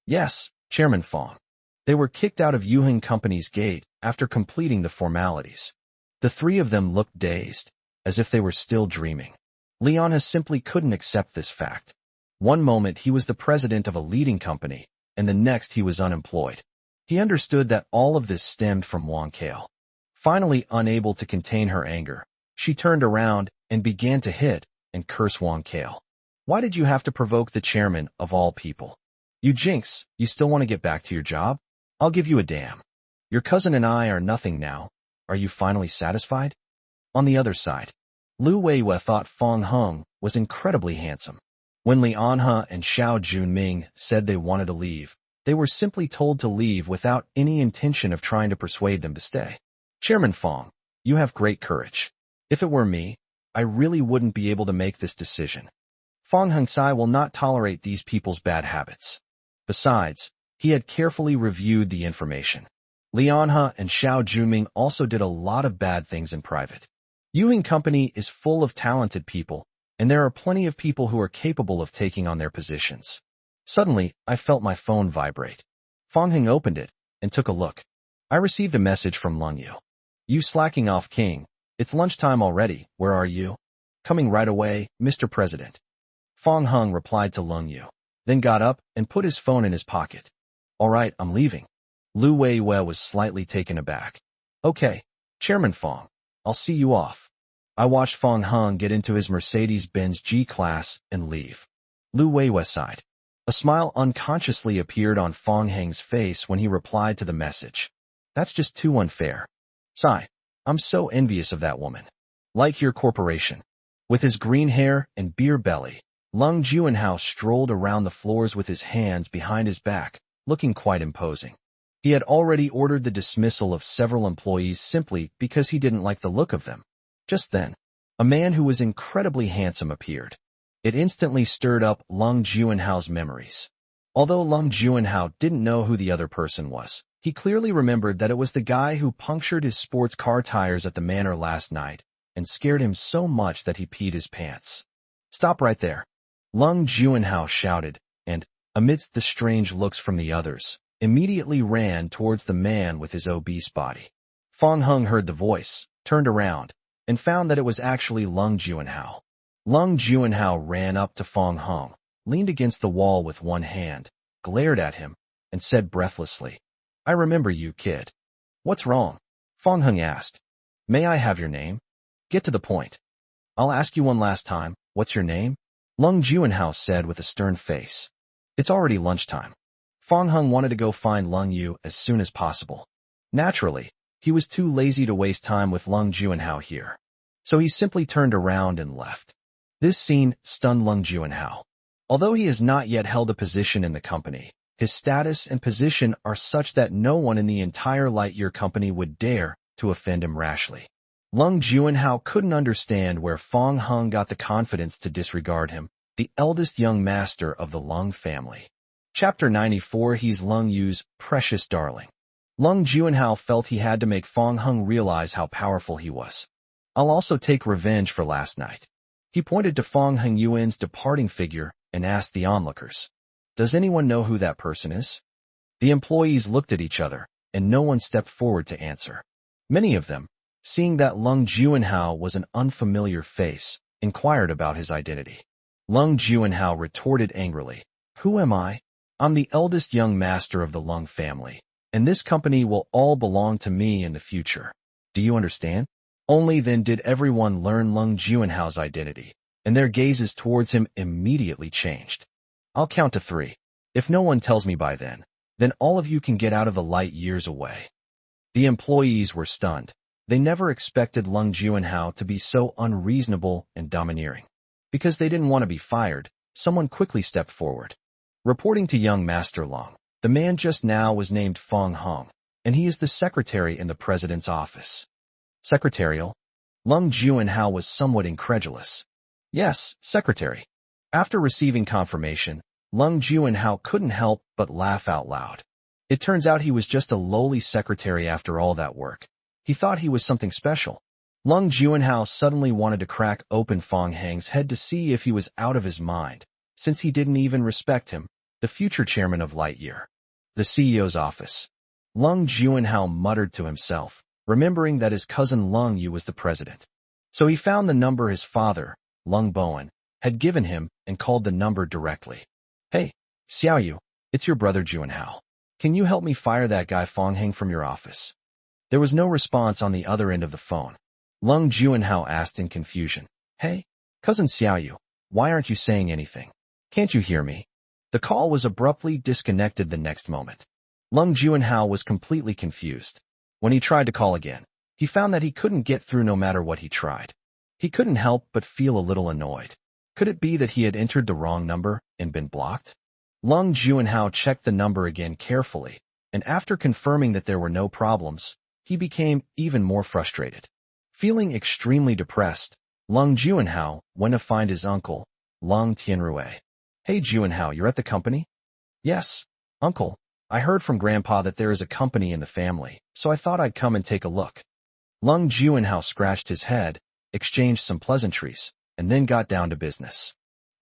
Speaker 1: Yes, Chairman Fong. They were kicked out of Yuhing Company's gate after completing the formalities. The three of them looked dazed, as if they were still dreaming. Liana simply couldn't accept this fact. One moment he was the president of a leading company, and the next he was unemployed. He understood that all of this stemmed from Wang Kale. Finally unable to contain her anger, she turned around and began to hit and curse Wang Kale. Why did you have to provoke the chairman of all people? You jinx, you still want to get back to your job? I'll give you a damn. Your cousin and I are nothing now. Are you finally satisfied? On the other side, Lu Weiwei thought Fong Hung was incredibly handsome. When Lian He and Xiao Junming said they wanted to leave, they were simply told to leave without any intention of trying to persuade them to stay. Chairman Fong, you have great courage. If it were me, I really wouldn't be able to make this decision. Fong Hungsai will not tolerate these people's bad habits. Besides, he had carefully reviewed the information. Lian He and Xiao Junming also did a lot of bad things in private. Yuhing Company is full of talented people, and there are plenty of people who are capable of taking on their positions. Suddenly, I felt my phone vibrate. Fong Hung opened it and took a look. I received a message from Lung Yu. You slacking off, King. It's lunchtime already. Where are you? Coming right away, Mr. President. Fong Hung replied to Lung Yu, then got up and put his phone in his pocket. All right, I'm leaving. Lu Weiwei was slightly taken aback. Okay, Chairman Fong, I'll see you off. I watched Fong Hung get into his Mercedes-Benz G-Class and leave. Lu Weiwei sighed. A smile unconsciously appeared on Fong Hung's face when he replied to the message. That's just too unfair. Sigh, I'm so envious of that woman. Like your corporation. With his green hair and beer belly, Lung Juanhao strolled around the floors with his hands behind his back, looking quite imposing. He had already ordered the dismissal of several employees simply because he didn't like the look of them. Just then, a man who was incredibly handsome appeared. It instantly stirred up Lung Juanhao's memories. Although Lung Juanhao didn't know who the other person was, he clearly remembered that it was the guy who punctured his sports car tires at the manor last night and scared him so much that he peed his pants. Stop right there. Lung Juanhao shouted, and, amidst the strange looks from the others, immediately ran towards the man with his obese body. Fong Hung heard the voice, turned around, and found that it was actually Lung Juanhao. Lung Juanhao ran up to Fong Hung, leaned against the wall with one hand, glared at him, and said breathlessly, I remember you, kid. What's wrong? Fong Hung asked. May I have your name? Get to the point. I'll ask you one last time, what's your name? Lung Juanhao said with a stern face. It's already lunchtime. Fong Hung wanted to go find Lung Yu as soon as possible. Naturally, he was too lazy to waste time with Lung Juanhao here. So he simply turned around and left. This scene stunned Lung Juanhao. Although he has not yet held a position in the company, his status and position are such that no one in the entire Lightyear company would dare to offend him rashly. Lung Juanhao couldn't understand where Fong Hung got the confidence to disregard him, the eldest young master of the Lung family. Chapter 94. He's Lung Yu's precious darling. Lung Juanhao felt he had to make Fong Hung realize how powerful he was. I'll also take revenge for last night. He pointed to Fong Hung Yuan's departing figure and asked the onlookers, does anyone know who that person is? The employees looked at each other, and no one stepped forward to answer. Many of them, seeing that Lung Juanhao was an unfamiliar face, inquired about his identity. Lung Juanhao retorted angrily, "Who am I? I'm the eldest young master of the Lung family, and this company will all belong to me in the future. Do you understand?" Only then did everyone learn Lung Juanhao's identity, and their gazes towards him immediately changed. "I'll count to 3. If no one tells me by then all of you can get out of the light years away." The employees were stunned. They never expected Lung Juanhao to be so unreasonable and domineering. Because they didn't want to be fired, someone quickly stepped forward. Reporting to young Master Lung, the man just now was named Fong Hong, and he is the secretary in the president's office. Secretarial? Lung Juanhao was somewhat incredulous. Yes, secretary. After receiving confirmation, Lung Juanhao couldn't help but laugh out loud. It turns out he was just a lowly secretary after all that work. He thought he was something special. Lung Juanhao suddenly wanted to crack open Fong Hang's head to see if he was out of his mind, since he didn't even respect him, the future chairman of Lightyear. The CEO's office. Lung Juanhao muttered to himself, remembering that his cousin Lung Yu was the president. So he found the number his father, Lung Bowen, had given him and called the number directly. "Hey, Xiao Yu, it's your brother Juanhao. Can you help me fire that guy Fong Hang from your office?" There was no response on the other end of the phone. Lung Juanhao asked in confusion, "Hey, cousin Xiao Yu, why aren't you saying anything? Can't you hear me?" The call was abruptly disconnected the next moment. Lung Juanhao was completely confused. When he tried to call again, he found that he couldn't get through no matter what he tried. He couldn't help but feel a little annoyed. Could it be that he had entered the wrong number and been blocked? Lung Juanhao checked the number again carefully, and after confirming that there were no problems, he became even more frustrated. Feeling extremely depressed, Lung Juanhao went to find his uncle, Lung Tianrui. "Hey Juanhao, you're at the company?" "Yes, uncle. I heard from Grandpa that there is a company in the family, so I thought I'd come and take a look." Lung Juanhao scratched his head, exchanged some pleasantries, and then got down to business.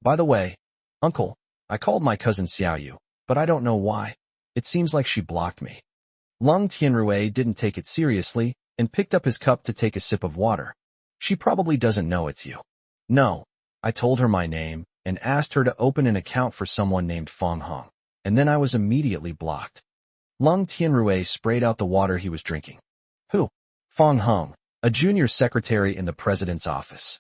Speaker 1: "By the way, uncle, I called my cousin Xiao Yu, but I don't know why. It seems like she blocked me." Lung Tianrui didn't take it seriously and picked up his cup to take a sip of water. "She probably doesn't know it's you." "No, I told her my name and asked her to open an account for someone named Fong Hong, and then I was immediately blocked." Lung Tianrui sprayed out the water he was drinking. "Who?" "Fong Hong, a junior secretary in the president's office."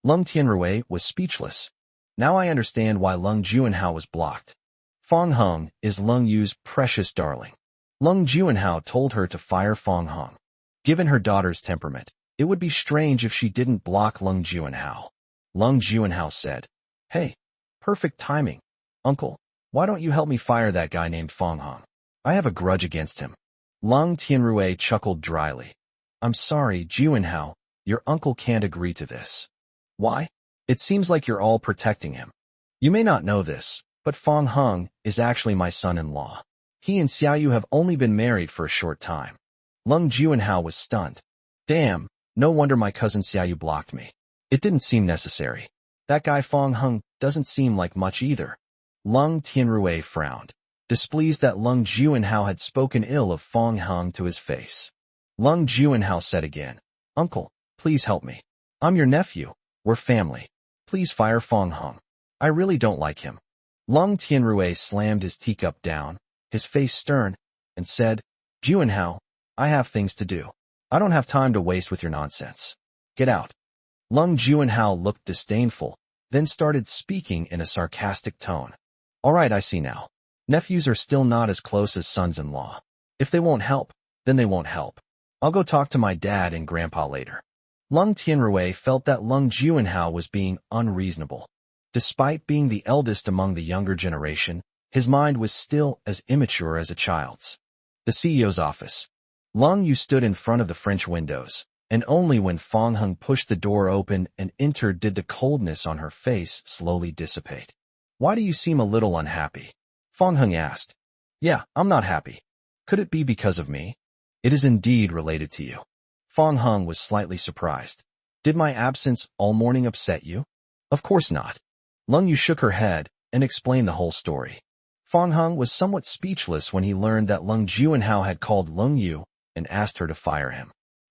Speaker 1: Lung Tianrui was speechless. Now I understand why Lung Juanhao was blocked. Fong Hong is Lung Yu's precious darling. Lung Juanhao told her to fire Fong Hong. Given her daughter's temperament, it would be strange if she didn't block Lung Juanhao. Lung Juanhao said, "Hey, perfect timing. Uncle, why don't you help me fire that guy named Fong Hong? I have a grudge against him." Lung Tianrui chuckled dryly. "I'm sorry, Juanhao, your uncle can't agree to this." "Why? It seems like you're all protecting him." "You may not know this, but Fong Hong is actually my son-in-law. He and Xiao Yu have only been married for a short time." Lung Juanhao was stunned. "Damn, no wonder my cousin Xiao Yu blocked me. It didn't seem necessary. That guy Fong Hong doesn't seem like much either." Lung Tianrui frowned, displeased that Lung Juanhao had spoken ill of Fong Hong to his face. Lung Juanhao said again, "Uncle, please help me. I'm your nephew. We're family. Please fire Fong Hong. I really don't like him." Lung Tianrui slammed his teacup down, his face stern, and said, "Juanhao, I have things to do. I don't have time to waste with your nonsense. Get out." Lung Juanhao looked disdainful, then started speaking in a sarcastic tone. "All right, I see now. Nephews are still not as close as sons-in-law. If they won't help, then they won't help. I'll go talk to my dad and grandpa later." Lung Tianrui felt that Lung Juanhao was being unreasonable. Despite being the eldest among the younger generation, his mind was still as immature as a child's. The CEO's office. Lung Yu stood in front of the French windows, and only when Fong Hong pushed the door open and entered did the coldness on her face slowly dissipate. "Why do you seem a little unhappy?" Fong Hong asked. "Yeah, I'm not happy. Could it be because of me?" "It is indeed related to you." Fong Hong was slightly surprised. "Did my absence all morning upset you?" "Of course not." Lung Yu shook her head and explained the whole story. Fong Hong was somewhat speechless when he learned that Lung Juanhao had called Lung Yu and asked her to fire him.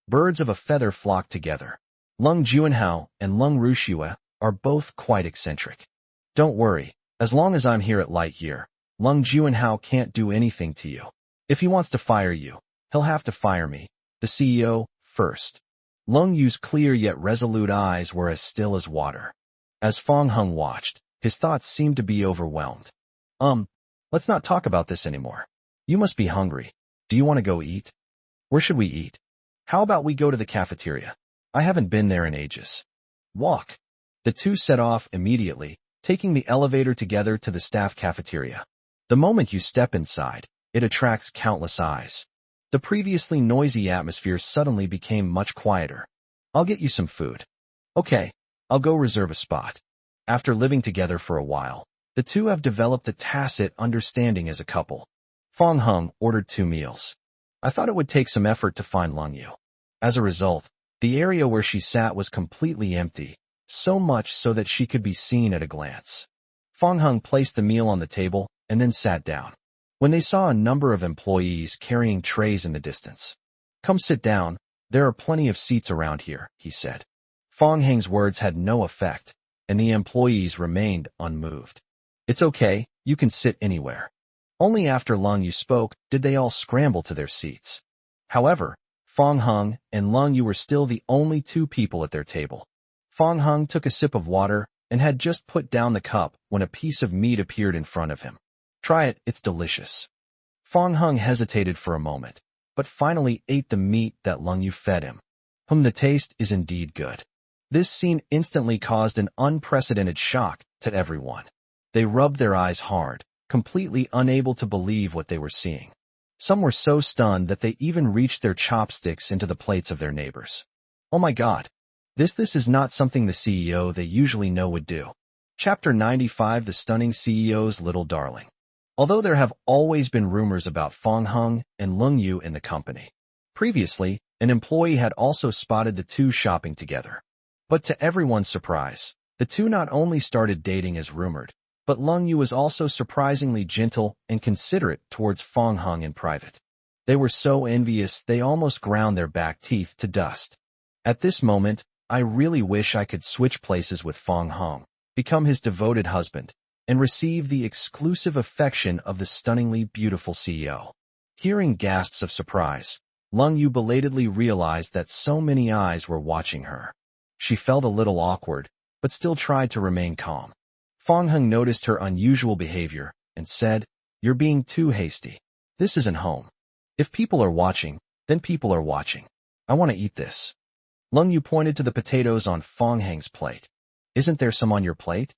Speaker 1: Birds of a feather flock together. Lung Juanhao and Lung Rushua are both quite eccentric. Don't worry, as long as I'm here at Lightyear, Lung Juanhao can't do anything to you. If he wants to fire you, he'll have to fire me, the CEO, first. Lung Yu's clear yet resolute eyes were as still as water. As Fong Hung watched, his thoughts seemed to be overwhelmed. Let's not talk about this anymore. You must be hungry. Do you want to go eat? Where should we eat? How about we go to the cafeteria? I haven't been there in ages. Walk. The two set off immediately, taking the elevator together to the staff cafeteria. The moment you step inside, it attracts countless eyes. The previously noisy atmosphere suddenly became much quieter. I'll get you some food. Okay, I'll go reserve a spot. After living together for a while, the two have developed a tacit understanding as a couple. Fong Hung ordered 2 meals. I thought it would take some effort to find Lung Yu. As a result, the area where she sat was completely empty, so much so that she could be seen at a glance. Fong Hung placed the meal on the table and then sat down. When they saw a number of employees carrying trays in the distance. Come sit down, there are plenty of seats around here, he said. Fong Hung's words had no effect, and the employees remained unmoved. It's okay, you can sit anywhere. Only after Lung Yu spoke did they all scramble to their seats. However, Fong Hung and Lung Yu were still the only 2 people at their table. Fong Hung took a sip of water and had just put down the cup when a piece of meat appeared in front of him. Try it, it's delicious. Fong Hung hesitated for a moment, but finally ate the meat that Lung Yu fed him. The taste is indeed good. This scene instantly caused an unprecedented shock to everyone. They rubbed their eyes hard, completely unable to believe what they were seeing. Some were so stunned that they even reached their chopsticks into the plates of their neighbors. Oh my God! This is not something the CEO they usually know would do. Chapter 95: The Stunning CEO's Little Darling. Although there have always been rumors about Fong Hung and Lung Yu in the company. Previously, an employee had also spotted the two shopping together. But to everyone's surprise, the two not only started dating as rumored, but Lung Yu was also surprisingly gentle and considerate towards Fong Hung in private. They were so envious they almost ground their back teeth to dust. At this moment, I really wish I could switch places with Fong Hung, become his devoted husband, and receive the exclusive affection of the stunningly beautiful CEO. Hearing gasps of surprise, Lung Yu belatedly realized that so many eyes were watching her. She felt a little awkward, but still tried to remain calm. Fong Hung noticed her unusual behavior and said, "You're being too hasty. This isn't home. If people are watching, then people are watching. I want to eat this." Lung Yu pointed to the potatoes on Fong Hung's plate. "Isn't there some on your plate?"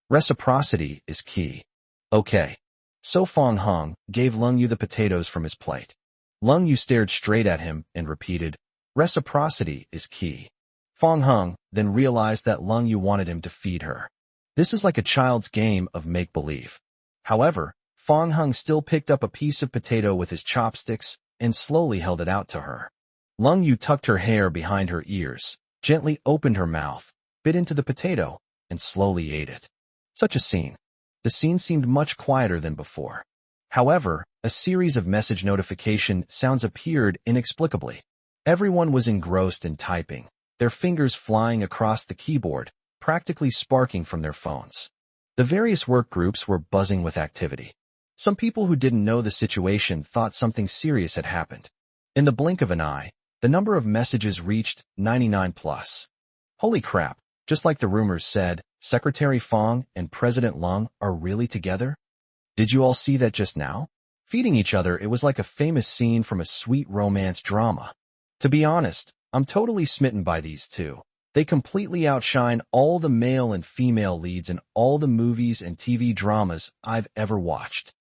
Speaker 1: Reciprocity is key. Okay. So Fong Hung gave Lung Yu the potatoes from his plate. Lung Yu stared straight at him and repeated, "Reciprocity is key." Fong Hung then realized that Lung Yu wanted him to feed her. This is like a child's game of make-believe. However, Fong Hung still picked up a piece of potato with his chopsticks and slowly held it out to her. Lung Yu tucked her hair behind her ears, gently opened her mouth, bit into the potato, and slowly ate it. Such a scene. The scene seemed much quieter than before. However, a series of message notification sounds appeared inexplicably. Everyone was engrossed in typing, their fingers flying across the keyboard, practically sparking from their phones. The various work groups were buzzing with activity. Some people who didn't know the situation thought something serious had happened. In the blink of an eye, the number of messages reached 99 plus. Holy crap, just like the rumors said, Secretary Fong and President Lung are really together? Did you all see that just now? Feeding each other, it was like a famous scene from a sweet romance drama. To be honest, I'm totally smitten by these two. They completely outshine all the male and female leads in all the movies and TV dramas I've ever watched.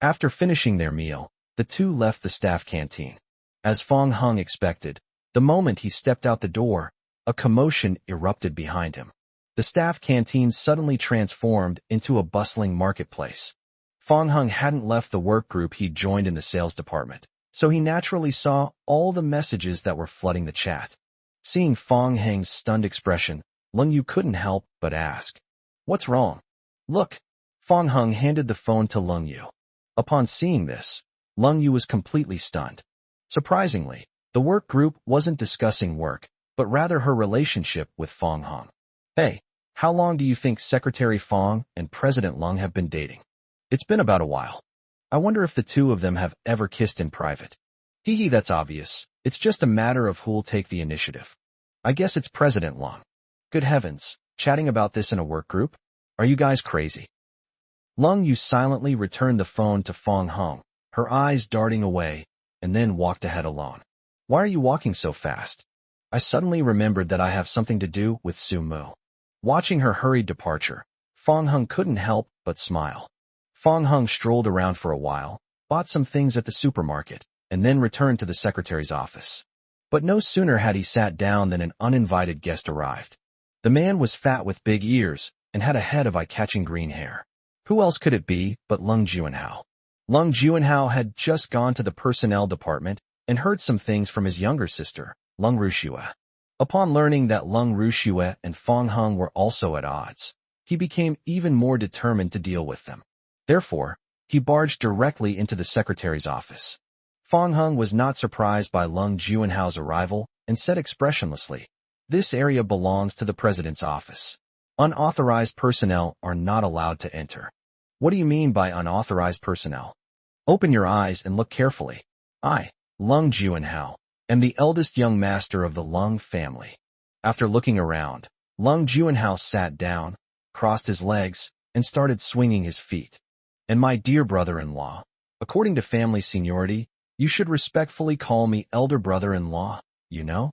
Speaker 1: After finishing their meal, the two left the staff canteen. As Fong Hung expected, the moment he stepped out the door, a commotion erupted behind him. The staff canteen suddenly transformed into a bustling marketplace. Fong Hung hadn't left the work group he'd joined in the sales department, so he naturally saw all the messages that were flooding the chat. Seeing Fong Hung's stunned expression, Lung Yu couldn't help but ask, "What's wrong?" "Look." Fong Hung handed the phone to Lung Yu. Upon seeing this, Lung Yu was completely stunned. Surprisingly, The work group wasn't discussing work, but rather her relationship with Fong Hong. Hey, how long do you think Secretary Fong and President Lung have been dating? It's been about a while. I wonder if the two of them have ever kissed in private. Hee hee, that's obvious. It's just a matter of who'll take the initiative. I guess it's President Lung. Good heavens, chatting about this in a work group? Are you guys crazy? Lung Yu silently returned the phone to Fong Hong, her eyes darting away, and then walked ahead alone. Why are you walking so fast? I suddenly remembered that I have something to do with Su Mu. Watching her hurried departure, Fong Hong couldn't help but smile. Fong Hong strolled around for a while, bought some things at the supermarket, and then returned to the secretary's office. But no sooner had he sat down than an uninvited guest arrived. The man was fat with big ears and had a head of eye-catching green hair. Who else could it be but Lung Juanhao? Lung Juanhao had just gone to the personnel department and heard some things from his younger sister, Lung Rushue. Upon learning that Lung Rushue and Fong Hong were also at odds, he became even more determined to deal with them. Therefore, he barged directly into the secretary's office. Fong Hong was not surprised by Lung Juanhao's arrival and said expressionlessly, "This area belongs to the president's office. Unauthorized personnel are not allowed to enter." What do you mean by unauthorized personnel? Open your eyes and look carefully. I, Lung Juanhao, am the eldest young master of the Lung family. After looking around, Lung Juanhao sat down, crossed his legs, and started swinging his feet. And my dear brother-in-law, according to family seniority, you should respectfully call me elder brother-in-law, you know?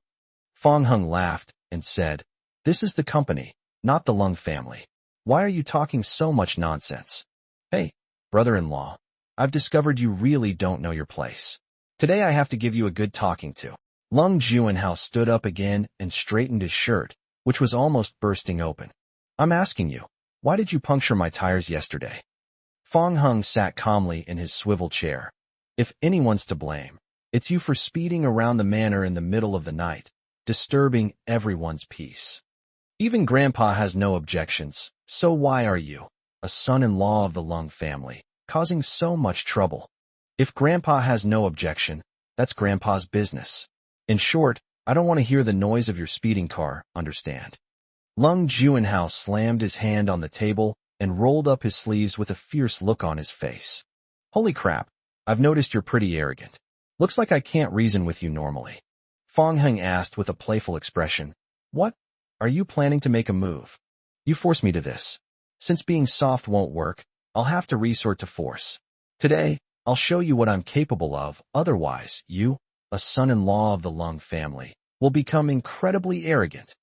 Speaker 1: Fong Hong laughed and said, "This is the company, not the Lung family. Why are you talking so much nonsense? Hey, brother-in-law, I've discovered you really don't know your place. Today I have to give you a good talking to." Lung Juanhao stood up again and straightened his shirt, which was almost bursting open. "I'm asking you, why did you puncture my tires yesterday?" Fong Hong sat calmly in his swivel chair. "If anyone's to blame, it's you for speeding around the manor in the middle of the night, disturbing everyone's peace. Even Grandpa has no objections, so why are you, a son-in-law of the Lung family, causing so much trouble? If Grandpa has no objection, that's Grandpa's business. In short, I don't want to hear the noise of your speeding car, understand?" Lung Juanhao slammed his hand on the table and rolled up his sleeves with a fierce look on his face. "Holy crap, I've noticed you're pretty arrogant. Looks like I can't reason with you normally." Fong Hong asked with a playful expression. "What? Are you planning to make a move? You force me to this. Since being soft won't work, I'll have to resort to force. Today, I'll show you what I'm capable of, otherwise you, a son-in-law of the Lung family, will become incredibly arrogant."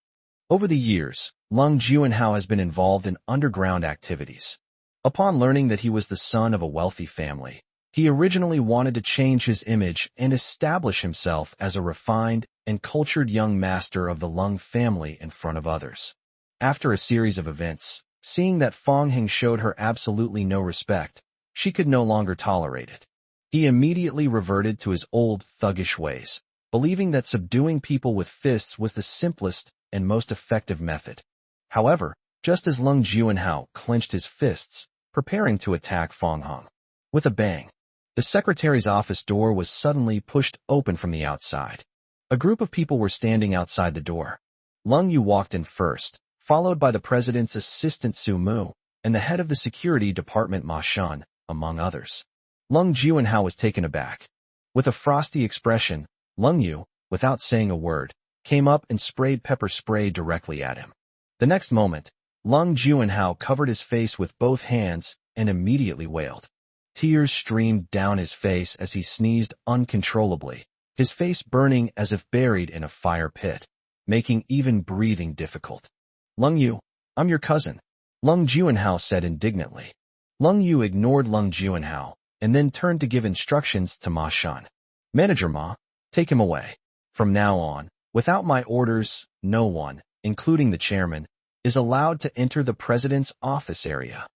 Speaker 1: Over the years, Lung Juanhao has been involved in underground activities. Upon learning that he was the son of a wealthy family, he originally wanted to change his image and establish himself as a refined and cultured young master of the Lung family in front of others. After a series of events, seeing that Fong Hong showed her absolutely no respect, she could no longer tolerate it. He immediately reverted to his old thuggish ways, believing that subduing people with fists was the simplest and most effective method. However, just as Lung Juanhao clenched his fists, preparing to attack Fong Hong, with a bang, the secretary's office door was suddenly pushed open from the outside. A group of people were standing outside the door. Lung Yu walked in first, followed by the president's assistant Su Mu, and the head of the security department Ma Shun, among others. Lung Juanhao was taken aback. With a frosty expression, Lung Yu, without saying a word, came up and sprayed pepper spray directly at him. The next moment, Lung Juanhao covered his face with both hands and immediately wailed. Tears streamed down his face as he sneezed uncontrollably, his face burning as if buried in a fire pit, making even breathing difficult. "Lung Yu, I'm your cousin," Lung Juanhao said indignantly. Lung Yu ignored Lung Juanhao and then turned to give instructions to Ma Shun. "Manager Ma, take him away. From now on, without my orders, no one, including the chairman, is allowed to enter the president's office area."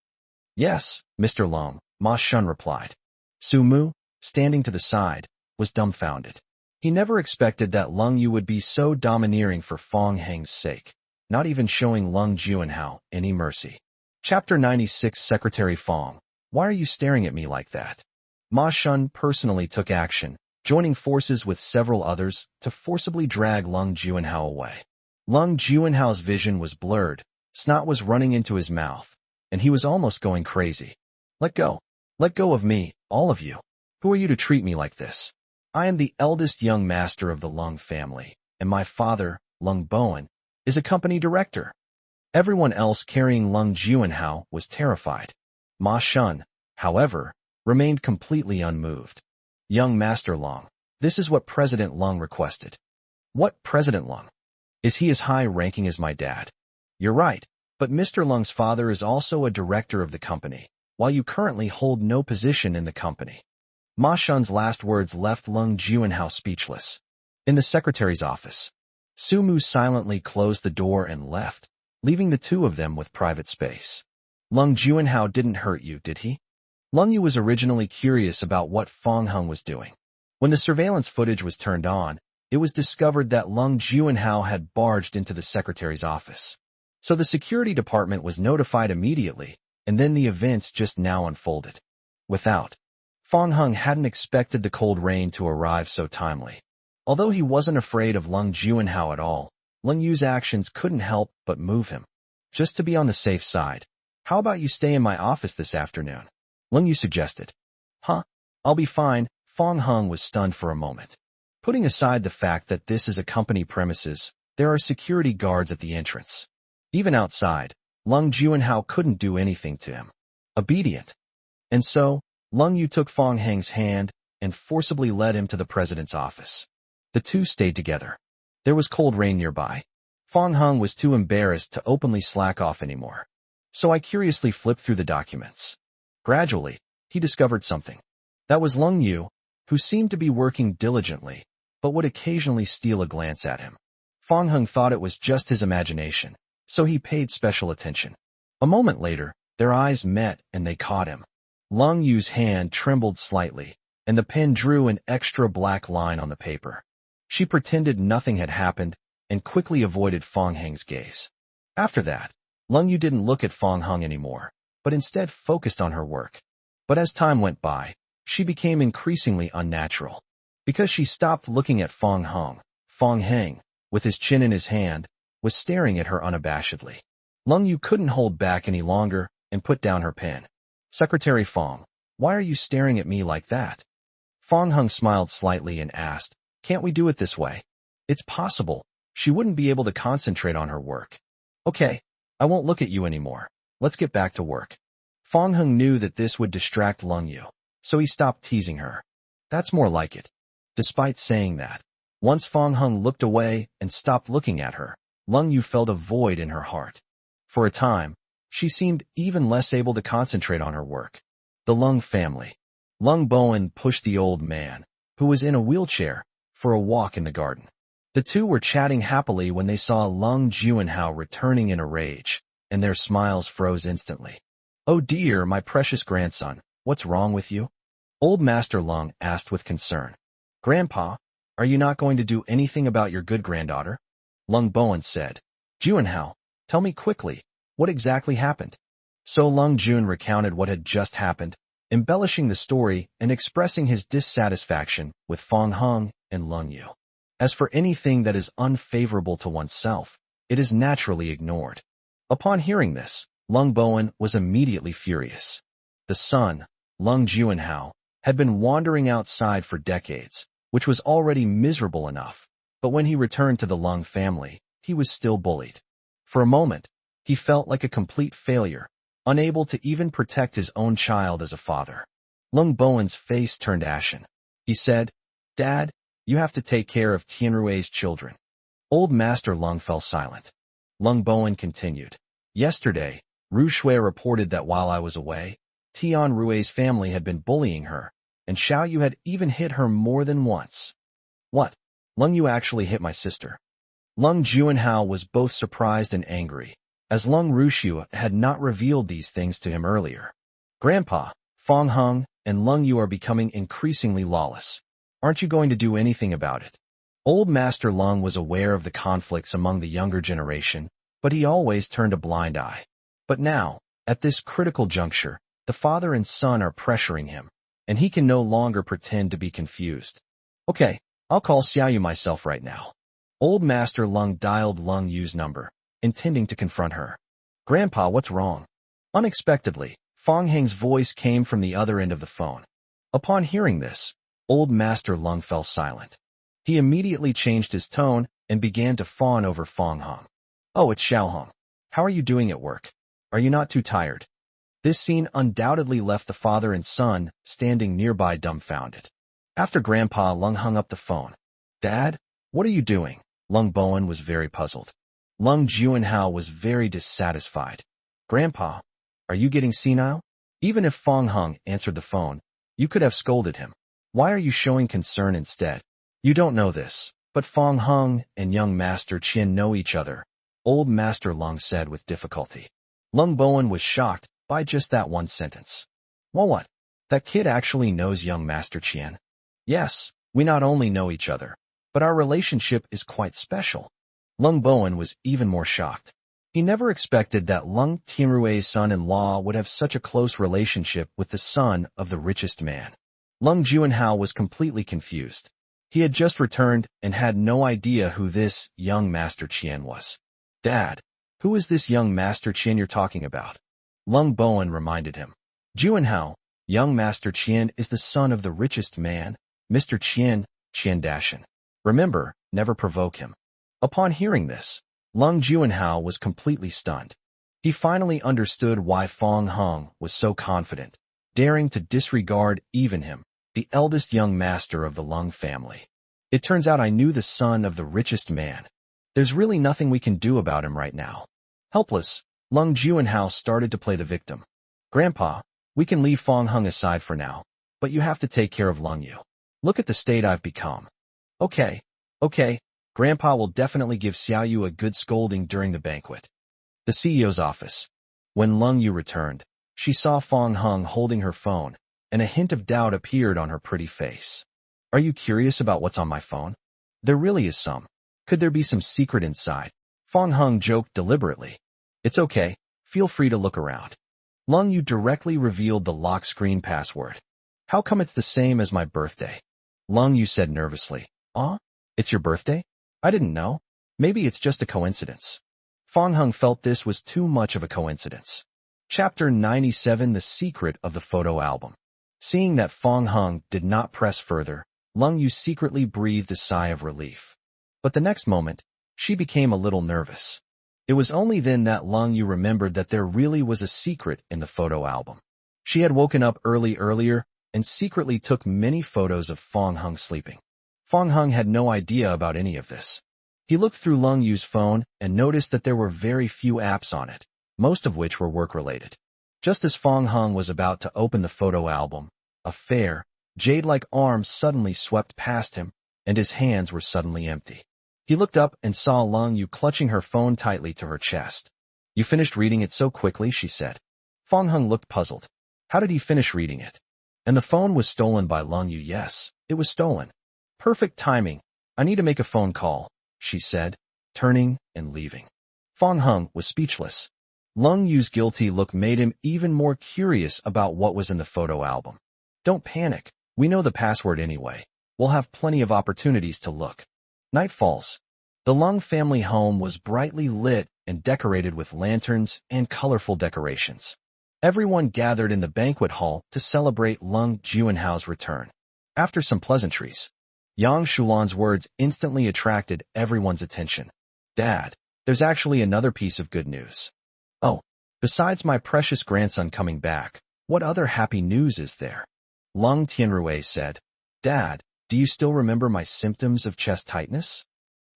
Speaker 1: "Yes, Mr. Lung," Ma Shun replied. Su Mu, standing to the side, was dumbfounded. He never expected that Lung Yu would be so domineering for Fong Hong's sake, not even showing Lung Juanhao any mercy. Chapter 96. Secretary Fong, why are you staring at me like that? Ma Shun personally took action joining forces with several others to forcibly drag Lung Juanhao away. Lung Juanhao's vision was blurred, snot was running into his mouth, and he was almost going crazy. Let go. Let go of me, all of you. Who are you to treat me like this? I am the eldest young master of the Lung family, and my father, Lung Bowen, is a company director. Everyone else carrying Lung Juanhao was terrified. Ma Shun, however, remained completely unmoved. Young Master Lung, this is what President Lung requested. What President Lung? Is he as high-ranking as my dad? You're right, but Mr. Lung's father is also a director of the company, while you currently hold no position in the company. Ma Shun's last words left Lung Juanhao speechless. In the secretary's office, Su Mu silently closed the door and left, leaving the two of them with private space. Lung Juanhao didn't hurt you, did he? Lung Yu was originally curious about what Fong Hung was doing. When the surveillance footage was turned on, it was discovered that Lung Juanhao had barged into the secretary's office. So the security department was notified immediately, and then the events just now unfolded. Without, Fong Hung hadn't expected the cold rain to arrive so timely. Although he wasn't afraid of Lung Juanhao at all, Lung Yu's actions couldn't help but move him. Just to be on the safe side, how about you stay in my office this afternoon? Lung Yu suggested. Huh? I'll be fine. Fong Hung was stunned for a moment. Putting aside the fact that this is a company premises, there are security guards at the entrance. Even outside, Lung Juanhao couldn't do anything to him. Obedient. And so, Lung Yu took Fong Heng's hand and forcibly led him to the president's office. The two stayed together. There was cold rain nearby. Fong Hung was too embarrassed to openly slack off anymore. So I curiously flipped through the documents. Gradually, he discovered something. That was Lung Yu, who seemed to be working diligently, but would occasionally steal a glance at him. Fong Hung thought it was just his imagination, so he paid special attention. A moment later, their eyes met and they caught him. Lung Yu's hand trembled slightly, and the pen drew an extra black line on the paper. She pretended nothing had happened and quickly avoided Fong Heng's gaze. After that, Lung Yu didn't look at Fong Hung anymore, but instead focused on her work. But as time went by, she became increasingly unnatural. Because she stopped looking at Fong Hung, Fong Heng, with his chin in his hand, was staring at her unabashedly. Lung Yu couldn't hold back any longer and put down her pen. Secretary Fong, why are you staring at me like that? Fong Hung smiled slightly and asked, can't we do it this way? It's possible. She wouldn't be able to concentrate on her work. Okay, I won't look at you anymore. Let's get back to work. Fong Hung knew that this would distract Lung Yu, so he stopped teasing her. That's more like it. Despite saying that, once Fong Hung looked away and stopped looking at her, Lung Yu felt a void in her heart. For a time, she seemed even less able to concentrate on her work. The Lung family. Lung Bowen pushed the old man, who was in a wheelchair, for a walk in the garden. The two were chatting happily when they saw Lung Juanhao returning in a rage, and their smiles froze instantly. Oh dear, my precious grandson, what's wrong with you? Old Master Lung asked with concern. Grandpa, are you not going to do anything about your good granddaughter? Lung Bowen said. Juanhao, tell me quickly, what exactly happened? So Lung Jun recounted what had just happened, embellishing the story and expressing his dissatisfaction with Fong Hung and Lung Yu. As for anything that is unfavorable to oneself, it is naturally ignored. Upon hearing this, Lung Bowen was immediately furious. The son, Lung Juanhao, had been wandering outside for decades, which was already miserable enough, but when he returned to the Lung family, he was still bullied. For a moment, he felt like a complete failure, unable to even protect his own child as a father. Lung Bowen's face turned ashen. He said, Dad, you have to take care of Tianrui's children. Old Master Lung fell silent. Lung Bowen continued. Yesterday, Ru Shui reported that while I was away, Tian Rui's family had been bullying her, and Xiao Yu had even hit her more than once. What? Lung Yu actually hit my sister. Lung Juanhao was both surprised and angry, as Lung Rushu had not revealed these things to him earlier. Grandpa, Fong Hung, and Lung Yu are becoming increasingly lawless. Aren't you going to do anything about it? Old Master Lung was aware of the conflicts among the younger generation, but he always turned a blind eye. But now, at this critical juncture, the father and son are pressuring him, and he can no longer pretend to be confused. Okay, I'll call Xiaoyu myself right now. Old Master Lung dialed Lung Yu's number, intending to confront her. Grandpa, what's wrong? Unexpectedly, Fong Heng's voice came from the other end of the phone. Upon hearing this, Old Master Lung fell silent. He immediately changed his tone and began to fawn over Fong Heng. Oh, it's Xiao Heng. How are you doing at work? Are you not too tired? This scene undoubtedly left the father and son standing nearby dumbfounded. After Grandpa Lung hung up the phone. Dad, what are you doing? Lung Bowen was very puzzled. Lung Juanhao was very dissatisfied. Grandpa, are you getting senile? Even if Fong Heng answered the phone, you could have scolded him. Why are you showing concern instead? You don't know this, but Fong Heng and young Master Qian know each other, Old Master Lung said with difficulty. Lung Bowen was shocked by just that one sentence. Well, what? That kid actually knows young Master Qian? Yes, we not only know each other, but our relationship is quite special. Lung Bowen was even more shocked. He never expected that Lung Tianrui's son-in-law would have such a close relationship with the son of the richest man. Lung Juanhao was completely confused. He had just returned and had no idea who this young Master Qian was. Dad, who is this young Master Qian you're talking about? Lung Bowen reminded him. Juanhao, young Master Qian is the son of the richest man, Mr. Qian, Qian Dashan. Remember, never provoke him. Upon hearing this, Lung Juanhao was completely stunned. He finally understood why Fong Heng was so confident, daring to disregard even him, the eldest young master of the Lung family. It turns out I knew the son of the richest man. There's really nothing we can do about him right now. Helpless, Lung Juanhao started to play the victim. Grandpa, we can leave Fong Heng aside for now, but you have to take care of Lung Yu. Look at the state I've become. Okay. Grandpa will definitely give Xiaoyu a good scolding during the banquet. The CEO's office. When Lung Yu returned, she saw Fong Heng holding her phone, and a hint of doubt appeared on her pretty face. Are you curious about what's on my phone? There really is some. Could there be some secret inside? Fong Heng joked deliberately. It's okay, feel free to look around. Lung Yu directly revealed the lock screen password. How come it's the same as my birthday? Lung Yu said nervously. It's your birthday? I didn't know. Maybe it's just a coincidence. Fong Heng felt this was too much of a coincidence. Chapter 97 The Secret of the Photo Album. Seeing that Fong Heng did not press further, Lung Yu secretly breathed a sigh of relief. But the next moment, she became a little nervous. It was only then that Lung Yu remembered that there really was a secret in the photo album. She had woken up earlier and secretly took many photos of Fong Heng sleeping. Fong Heng had no idea about any of this. He looked through Lung Yu's phone and noticed that there were very few apps on it, most of which were work-related. Just as Fong Heng was about to open the photo album, a fair, jade-like arm suddenly swept past him, and his hands were suddenly empty. He looked up and saw Lung Yu clutching her phone tightly to her chest. You finished reading it so quickly, she said. Fong Heng looked puzzled. How did he finish reading it? And the phone was stolen by Lung Yu. Yes, it was stolen. Perfect timing. I need to make a phone call, she said, turning and leaving. Fong Heng was speechless. Lung Yu's guilty look made him even more curious about what was in the photo album. Don't panic. We know the password anyway. We'll have plenty of opportunities to look. Night falls. The Lung family home was brightly lit and decorated with lanterns and colorful decorations. Everyone gathered in the banquet hall to celebrate Lung Juanhao's return. After some pleasantries, Yang Shulan's words instantly attracted everyone's attention. Dad, there's actually another piece of good news. Oh, besides my precious grandson coming back, what other happy news is there? Lung Tianrui said. Dad, do you still remember my symptoms of chest tightness?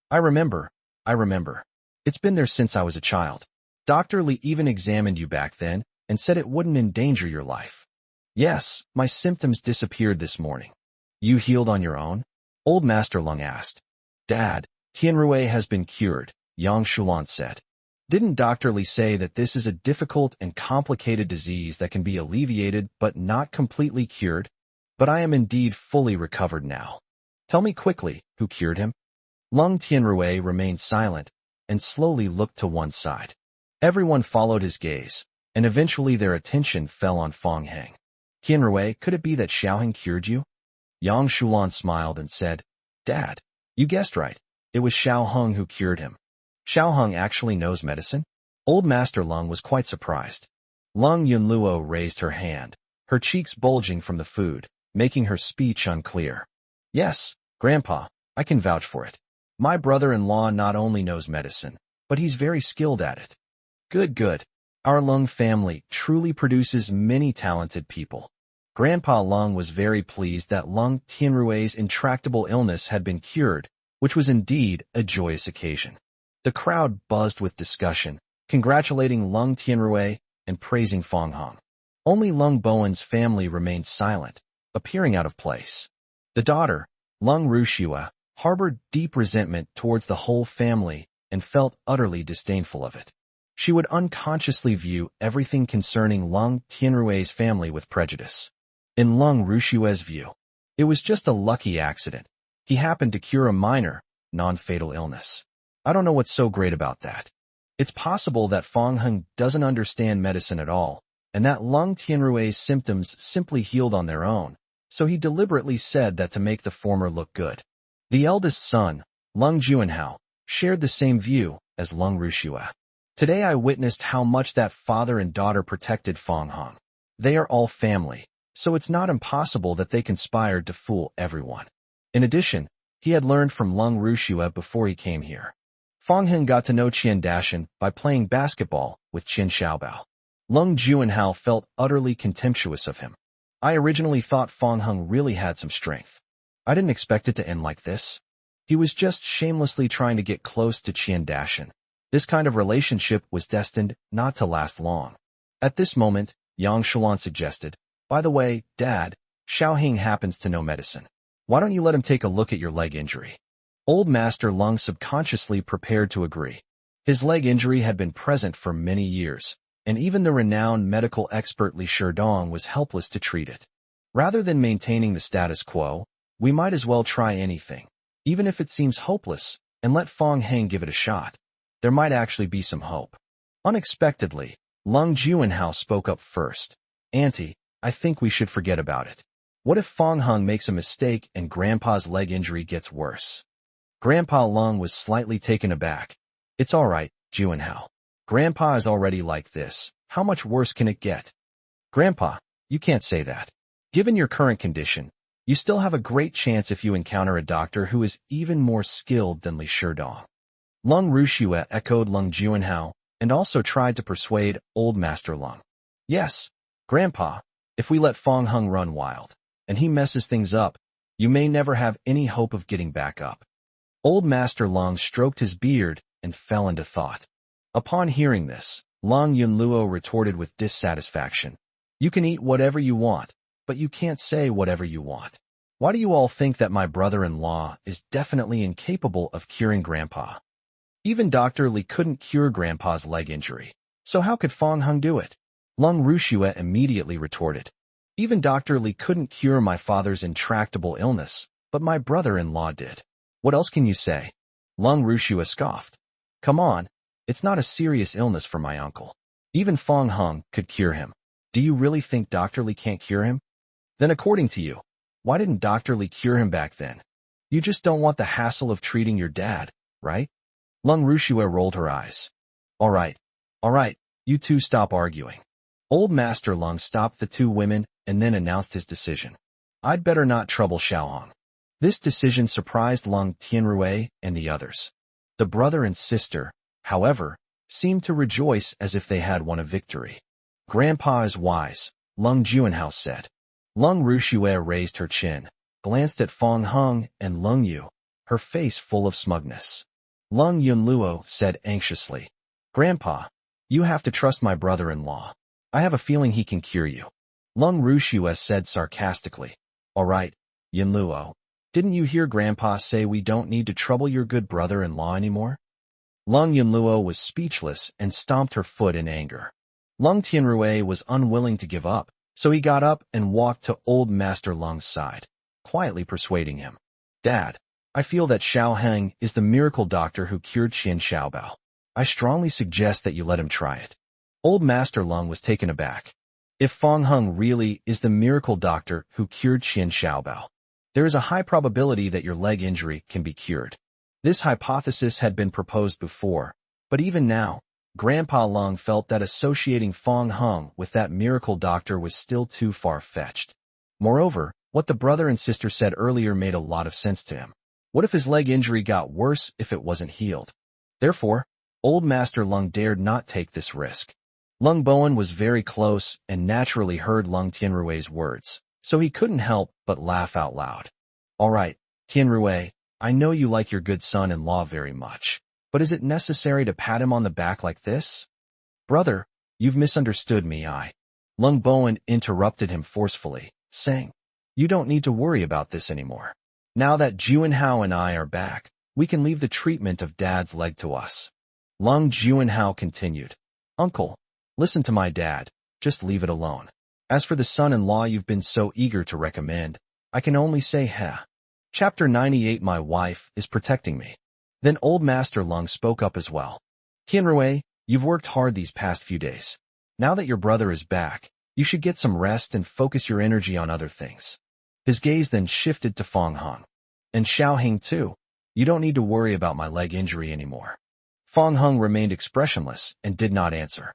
Speaker 1: I remember. It's been there since I was a child. Dr. Li even examined you back then and said it wouldn't endanger your life. Yes, my symptoms disappeared this morning. You healed on your own? Old Master Lung asked. Dad, Tianrui has been cured, Yang Shulan said. Didn't Dr. Li say that this is a difficult and complicated disease that can be alleviated but not completely cured? But I am indeed fully recovered now. Tell me quickly, who cured him? Lung Tianrui remained silent and slowly looked to one side. Everyone followed his gaze, and eventually their attention fell on Fong Heng. Tianrui, could it be that Xiaoheng cured you? Yang Shulan smiled and said, Dad, you guessed right. It was Xiao Hung who cured him. Xiao Hung actually knows medicine? Old Master Lung was quite surprised. Lung Yunluo raised her hand, her cheeks bulging from the food, making her speech unclear. Yes, Grandpa, I can vouch for it. My brother-in-law not only knows medicine, but he's very skilled at it. Good, good. Our Lung family truly produces many talented people. Grandpa Lung was very pleased that Lung Tianrui's intractable illness had been cured, which was indeed a joyous occasion. The crowd buzzed with discussion, congratulating Lung Tianrui and praising Fong Hong. Only Lung Bowen's family remained silent, appearing out of place. The daughter, Lung Rushua, harbored deep resentment towards the whole family and felt utterly disdainful of it. She would unconsciously view everything concerning Lung Tianrui's family with prejudice. In Lung Rushua's view, it was just a lucky accident. He happened to cure a minor, non-fatal illness. I don't know what's so great about that. It's possible that Fong Hung doesn't understand medicine at all, and that Lung Tianrui's symptoms simply healed on their own, so he deliberately said that to make the former look good. The eldest son, Lung Juanhao, shared the same view as Lung Rushua. Today I witnessed how much that father and daughter protected Fong Hong. They are all family, so it's not impossible that they conspired to fool everyone. In addition, he had learned from Lung Rushua before he came here. Fong Hong got to know Qian Dashan by playing basketball with Qin Xiaobao. Lung Juanhao felt utterly contemptuous of him. I originally thought Fong Hong really had some strength. I didn't expect it to end like this. He was just shamelessly trying to get close to Qian Dashan. This kind of relationship was destined not to last long. At this moment, Yang Shulan suggested, By the way, Dad, Xiao Hing happens to know medicine. Why don't you let him take a look at your leg injury? Old Master Lung subconsciously prepared to agree. His leg injury had been present for many years, and even the renowned medical expert Li Sherdong was helpless to treat it. Rather than maintaining the status quo, we might as well try anything, even if it seems hopeless, and let Fong Heng give it a shot. There might actually be some hope. Unexpectedly, Lung Juanhao spoke up first. Auntie, I think we should forget about it. What if Fong Hung makes a mistake and Grandpa's leg injury gets worse? Grandpa Lung was slightly taken aback. It's all right, Juanhao. Grandpa is already like this. How much worse can it get? Grandpa, you can't say that. Given your current condition, you still have a great chance if you encounter a doctor who is even more skilled than Li Sherdong. Lung Rushua echoed Lung Juanhao and also tried to persuade Old Master Lung. Yes, Grandpa, if we let Fong Hung run wild, and he messes things up, you may never have any hope of getting back up. Old Master Lung stroked his beard and fell into thought. Upon hearing this, Lung Yunluo retorted with dissatisfaction. You can eat whatever you want, but you can't say whatever you want. Why do you all think that my brother-in-law is definitely incapable of curing Grandpa? Even Dr. Li couldn't cure Grandpa's leg injury, so how could Fong Hung do it? Lung Rushua immediately retorted. Even Dr. Li couldn't cure my father's intractable illness, but my brother-in-law did. What else can you say? Lung Rushua scoffed. Come on, it's not a serious illness for my uncle. Even Fong Hung could cure him. Do you really think Dr. Li can't cure him? Then according to you, why didn't Dr. Li cure him back then? You just don't want the hassle of treating your dad, right? Lung Rushua rolled her eyes. All right, you two stop arguing. Old Master Lung stopped the two women and then announced his decision. I'd better not trouble Xiaohong. This decision surprised Lung Tianrui and the others. The brother and sister, however, seemed to rejoice as if they had won a victory. Grandpa is wise, Lung Juanhao said. Lung Rushua raised her chin, glanced at Fong Hung and Lung Yu, her face full of smugness. Lung Yunluo said anxiously, Grandpa, you have to trust my brother-in-law. I have a feeling he can cure you. Lung Rushua said sarcastically, All right, Yunluo. Didn't you hear Grandpa say we don't need to trouble your good brother-in-law anymore? Lung Yunluo was speechless and stomped her foot in anger. Lung Tianrui was unwilling to give up, so he got up and walked to Old Master Lung's side, quietly persuading him. Dad, I feel that Xiao Heng is the miracle doctor who cured Qin Xiaobao. I strongly suggest that you let him try it. Old Master Lung was taken aback. If Fong Hung really is the miracle doctor who cured Qin Xiaobao, There is a high probability that your leg injury can be cured. This hypothesis had been proposed before, but even now, Grandpa Lung felt that associating Fong Hung with that miracle doctor was still too far-fetched. Moreover, what the brother and sister said earlier made a lot of sense to him. What if his leg injury got worse if it wasn't healed? Therefore, Old Master Lung dared not take this risk. Lung Bowen was very close and naturally heard Lung Tianrui's words, so he couldn't help but laugh out loud. All right, Tianrui, I know you like your good son-in-law very much, but is it necessary to pat him on the back like this? Brother, you've misunderstood me. Lung Bowen interrupted him forcefully, saying, you don't need to worry about this anymore. Now that Juanhao and I are back, we can leave the treatment of Dad's leg to us. Lung Juanhao continued, Uncle, listen to my dad, just leave it alone. As for the son-in-law you've been so eager to recommend, I can only say heh. Chapter 98 My wife is protecting me. Then Old Master Lung spoke up as well. Tianrui, you've worked hard these past few days. Now that your brother is back, you should get some rest and focus your energy on other things. His gaze then shifted to Fong Hung. And Xiao Hing too. You don't need to worry about my leg injury anymore. Fong Hung remained expressionless and did not answer.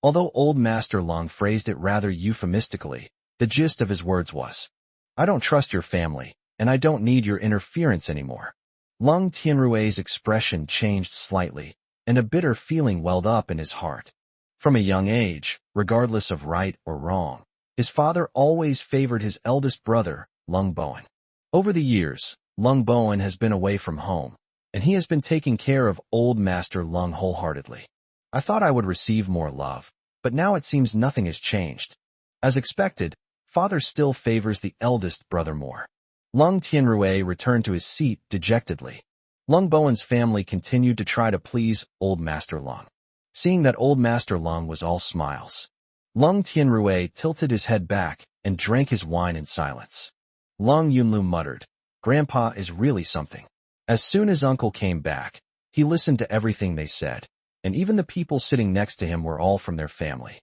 Speaker 1: Although Old Master Lung phrased it rather euphemistically, the gist of his words was, I don't trust your family, and I don't need your interference anymore. Lung Tianrui's expression changed slightly, and a bitter feeling welled up in his heart. From a young age, regardless of right or wrong, his father always favored his eldest brother, Lung Bowen. Over the years, Lung Bowen has been away from home, and he has been taking care of Old Master Lung wholeheartedly. I thought I would receive more love, but now it seems nothing has changed. As expected, father still favors the eldest brother more. Lung Tianrui returned to his seat dejectedly. Lung Bowen's family continued to try to please Old Master Lung. Seeing that Old Master Lung was all smiles, Lung Tianrui tilted his head back and drank his wine in silence. Lung Yunlu muttered, Grandpa is really something. As soon as Uncle came back, he listened to everything they said, and even the people sitting next to him were all from their family.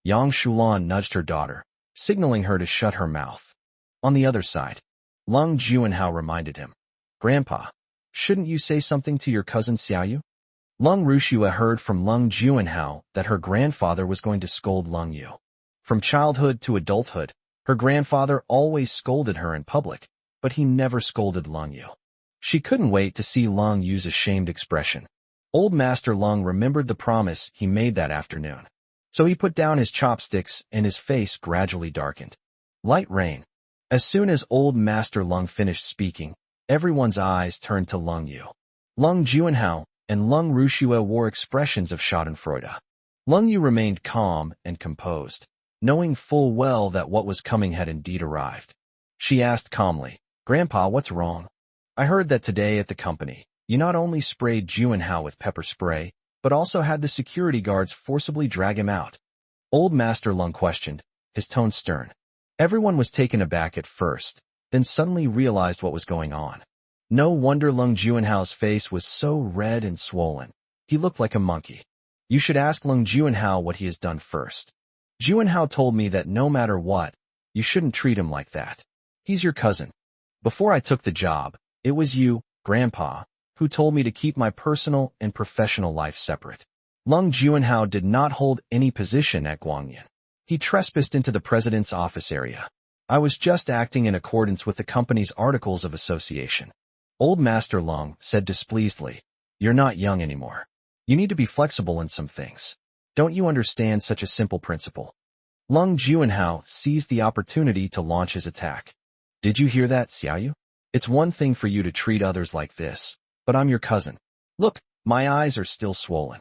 Speaker 1: Yang Shulan nudged her daughter, signaling her to shut her mouth. On the other side, Lung Juanhao reminded him, Grandpa, shouldn't you say something to your cousin Xiaoyu? Lung Rushua heard from Lung Juanhao that her grandfather was going to scold Lung Yu. From childhood to adulthood, her grandfather always scolded her in public, but he never scolded Lung Yu. She couldn't wait to see Lung Yu's ashamed expression. Old Master Lung remembered the promise he made that afternoon. So he put down his chopsticks and his face gradually darkened. Light rain. As soon as Old Master Lung finished speaking, everyone's eyes turned to Lung Yu. Lung Juanhao and Lung Rushua wore expressions of schadenfreude. Lung Yu remained calm and composed, knowing full well that what was coming had indeed arrived. She asked calmly, Grandpa, what's wrong? I heard that today at the company, you not only sprayed Juanhao with pepper spray, but also had the security guards forcibly drag him out. Old Master Lung questioned, his tone stern. Everyone was taken aback at first, then suddenly realized what was going on. No wonder Lung Juanhao's face was so red and swollen. He looked like a monkey. You should ask Lung Juanhao what he has done first. Juanhao told me that no matter what, you shouldn't treat him like that. He's your cousin. Before I took the job, it was you, Grandpa, who told me to keep my personal and professional life separate. Lung Juanhao did not hold any position at Guangyan. He trespassed into the president's office area. I was just acting in accordance with the company's articles of association. Old Master Lung said displeasedly, You're not young anymore. You need to be flexible in some things. Don't you understand such a simple principle? Lung Juanhao seized the opportunity to launch his attack. Did you hear that, Xiaoyu? It's one thing for you to treat others like this, but I'm your cousin. Look, my eyes are still swollen.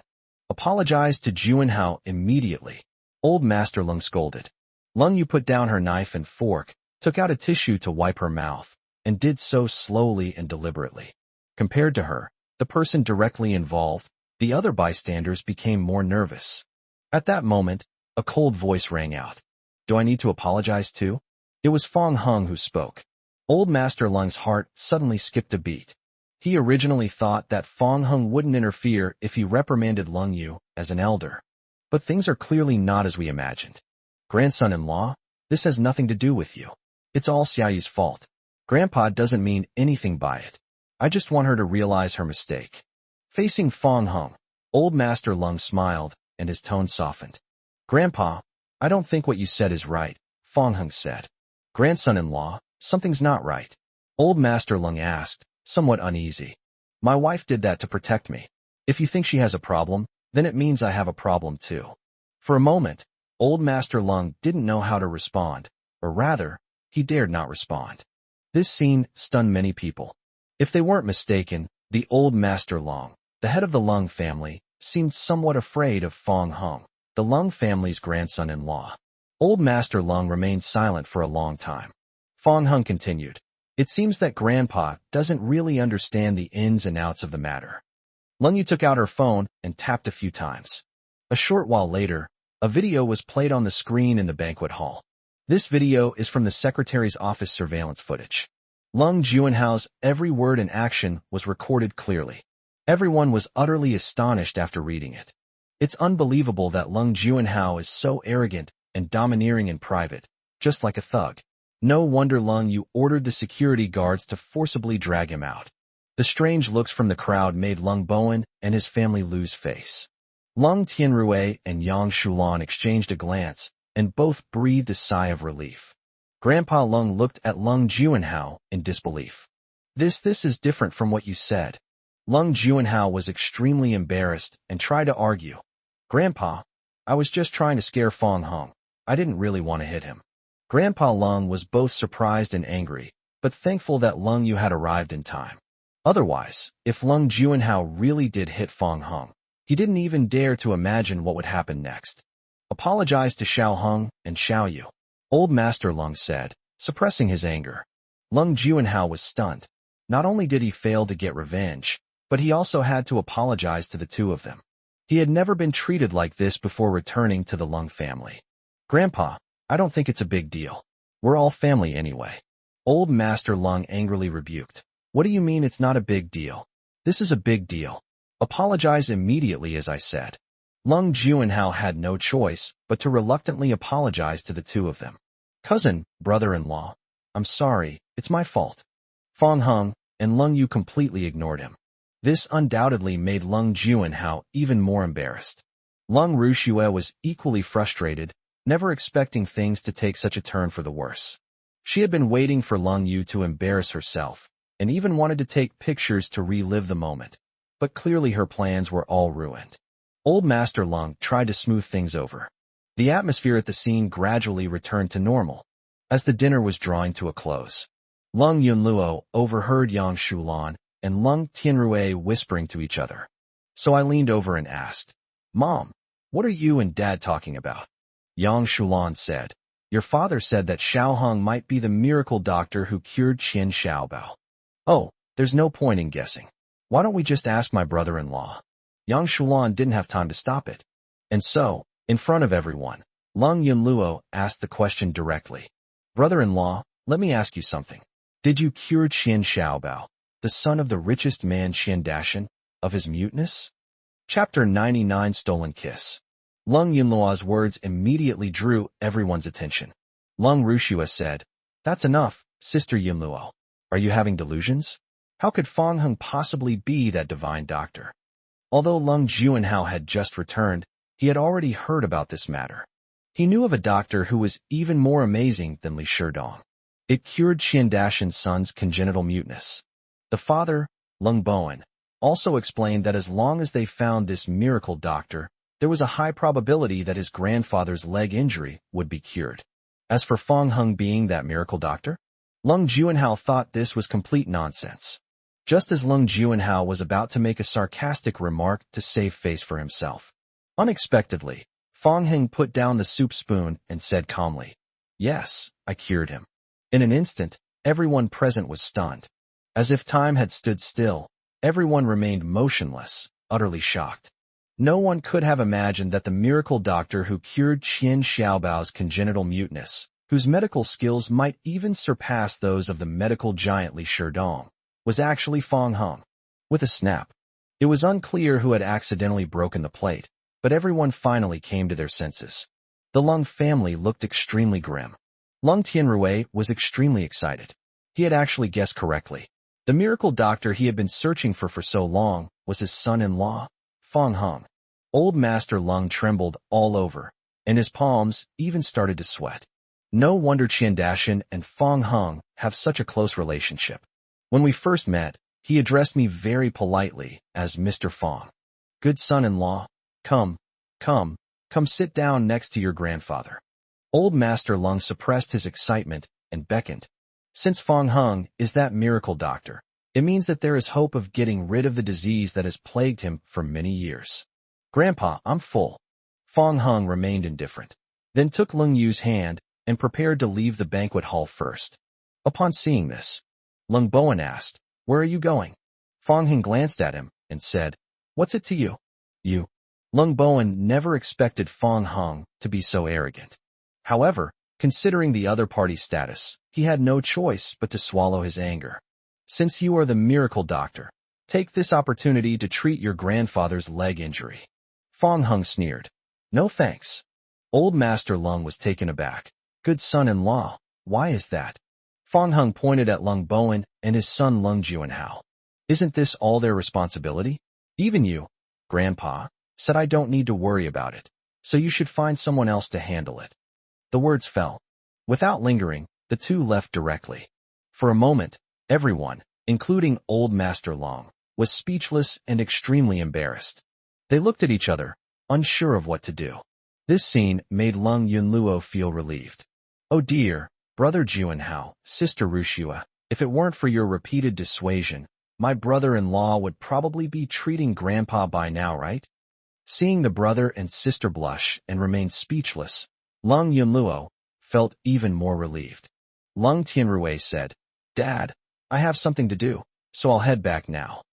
Speaker 1: Apologize to Juanhao immediately. Old Master Lung scolded. Lung Yu put down her knife and fork, took out a tissue to wipe her mouth, and did so slowly and deliberately. Compared to her, the person directly involved, the other bystanders became more nervous. At that moment, a cold voice rang out. Do I need to apologize too? It was Fong Hung who spoke. Old Master Lung's heart suddenly skipped a beat. He originally thought that Fong Hung wouldn't interfere if he reprimanded Lung Yu as an elder. But things are clearly not as we imagined. Grandson-in-law, this has nothing to do with you. It's all Xiaoyu's fault. Grandpa doesn't mean anything by it. I just want her to realize her mistake. Facing Fong Hung, old Master Lung smiled, and his tone softened. Grandpa, I don't think what you said is right, Fong Hung said. Grandson-in-law, something's not right. Old Master Lung asked, somewhat uneasy. My wife did that to protect me. If you think she has a problem, then it means I have a problem too. For a moment, Old Master Lung didn't know how to respond, or rather, he dared not respond. This scene stunned many people. If they weren't mistaken, the Old Master Lung, the head of the Lung family, seemed somewhat afraid of Fong Hung, the Lung family's grandson-in-law. Old Master Lung remained silent for a long time. Fong Hung continued. It seems that Grandpa doesn't really understand the ins and outs of the matter. Lung Yu took out her phone and tapped a few times. A short while later, a video was played on the screen in the banquet hall. This video is from the secretary's office surveillance footage. Lung Juanhao's every word and action was recorded clearly. Everyone was utterly astonished after reading it. It's unbelievable that Lung Juanhao is so arrogant and domineering in private, just like a thug. No wonder Lung Yu ordered the security guards to forcibly drag him out. The strange looks from the crowd made Lung Bowen and his family lose face. Lung Tianrui and Yang Shulan exchanged a glance, and both breathed a sigh of relief. Grandpa Lung looked at Lung Juanhao in disbelief. This is different from what you said. Lung Juanhao was extremely embarrassed and tried to argue. Grandpa, I was just trying to scare Fong Hung. I didn't really want to hit him. Grandpa Lung was both surprised and angry, but thankful that Lung Yu had arrived in time. Otherwise, if Lung Juanhao really did hit Fong Hung, he didn't even dare to imagine what would happen next. Apologize to Xiao Hung and Xiao Yu, Old Master Lung said, suppressing his anger. Lung Juanhao was stunned. Not only did he fail to get revenge, but he also had to apologize to the two of them. He had never been treated like this before returning to the Lung family. Grandpa, I don't think it's a big deal. We're all family anyway. Old Master Lung angrily rebuked. What do you mean it's not a big deal? This is a big deal. Apologize immediately, as I said. Lung Juanhao had no choice but to reluctantly apologize to the two of them. Cousin, brother-in-law, I'm sorry, it's my fault. Fong Hung and Lung Yu completely ignored him. This undoubtedly made Lung Juanhao even more embarrassed. Lung Ruxue was equally frustrated, never expecting things to take such a turn for the worse. She had been waiting for Lung Yu to embarrass herself, and even wanted to take pictures to relive the moment. But clearly her plans were all ruined. Old Master Lung tried to smooth things over. The atmosphere at the scene gradually returned to normal. As the dinner was drawing to a close, Lung Yunluo overheard Yang Shulan and Lung Tianrui whispering to each other. So I leaned over and asked, Mom, what are you and Dad talking about? Yang Shulan said, Your father said that Xiao Hung might be the miracle doctor who cured Qian Xiaobao. Oh, there's no point in guessing. Why don't we just ask my brother-in-law? Yang Shulan didn't have time to stop it. And so, in front of everyone, Lung Yunluo asked the question directly. Brother-in-law, let me ask you something. Did you cure Qian Xiaobao, the son of the richest man Qian Dashan, of his muteness? Chapter 99 Stolen Kiss. Lung Yunluo's words immediately drew everyone's attention. Lung Ruxue said, That's enough, Sister Yunluo. Are you having delusions? How could Fong Hung possibly be that divine doctor? Although Lung Juanhao had just returned, he had already heard about this matter. He knew of a doctor who was even more amazing than Li Shidong. It cured Qian Dashan's son's congenital muteness. The father, Lung Bowen, also explained that as long as they found this miracle doctor, there was a high probability that his grandfather's leg injury would be cured. As for Fong Hung being that miracle doctor, Lung Juanhao thought this was complete nonsense. Just as Lung Juanhao was about to make a sarcastic remark to save face for himself, unexpectedly, Fong Hung put down the soup spoon and said calmly, Yes, I cured him. In an instant, everyone present was stunned. As if time had stood still, everyone remained motionless, utterly shocked. No one could have imagined that the miracle doctor who cured Qian Xiaobao's congenital muteness, whose medical skills might even surpass those of the medical giant Li Shidong, was actually Fong Hung. With a snap, it was unclear who had accidentally broken the plate, but everyone finally came to their senses. The Lung family looked extremely grim. Lung Tianrui was extremely excited. He had actually guessed correctly. The miracle doctor he had been searching for so long was his son-in-law, Fong Hung. Old Master Lung trembled all over, and his palms even started to sweat. No wonder Qian Dashan and Fong Hung have such a close relationship. When we first met, he addressed me very politely as Mr. Fong. Good son-in-law, come sit down next to your grandfather. Old Master Lung suppressed his excitement and beckoned. Since Fong Hung is that miracle doctor, it means that there is hope of getting rid of the disease that has plagued him for many years. Grandpa, I'm full. Fong Hung remained indifferent, then took Lung Yu's hand and prepared to leave the banquet hall first. Upon seeing this, Lung Bowen asked, "Where are you going?" Fong Hung glanced at him and said, "What's it to you?" You. Lung Bowen never expected Fong Hung to be so arrogant. However, considering the other party's status, he had no choice but to swallow his anger. Since you are the miracle doctor, take this opportunity to treat your grandfather's leg injury. Fong Hung sneered. No thanks. Old Master Lung was taken aback. Good son-in-law, why is that? Fong Hung pointed at Lung Bowen and his son Lung Juanhao. Isn't this all their responsibility? Even you, Grandpa, said I don't need to worry about it, so you should find someone else to handle it. The words fell. Without lingering, the two left directly. For a moment, everyone, including Old Master Lung, was speechless and extremely embarrassed. They looked at each other, unsure of what to do. This scene made Lung Yunluo feel relieved. Oh dear, Brother Juanhao, Sister Rushua, if it weren't for your repeated dissuasion, my brother-in-law would probably be treating Grandpa by now, right? Seeing the brother and sister blush and remain speechless, Lung Yunluo felt even more relieved. Lung Tianrui said, Dad, I have something to do, so I'll head back now.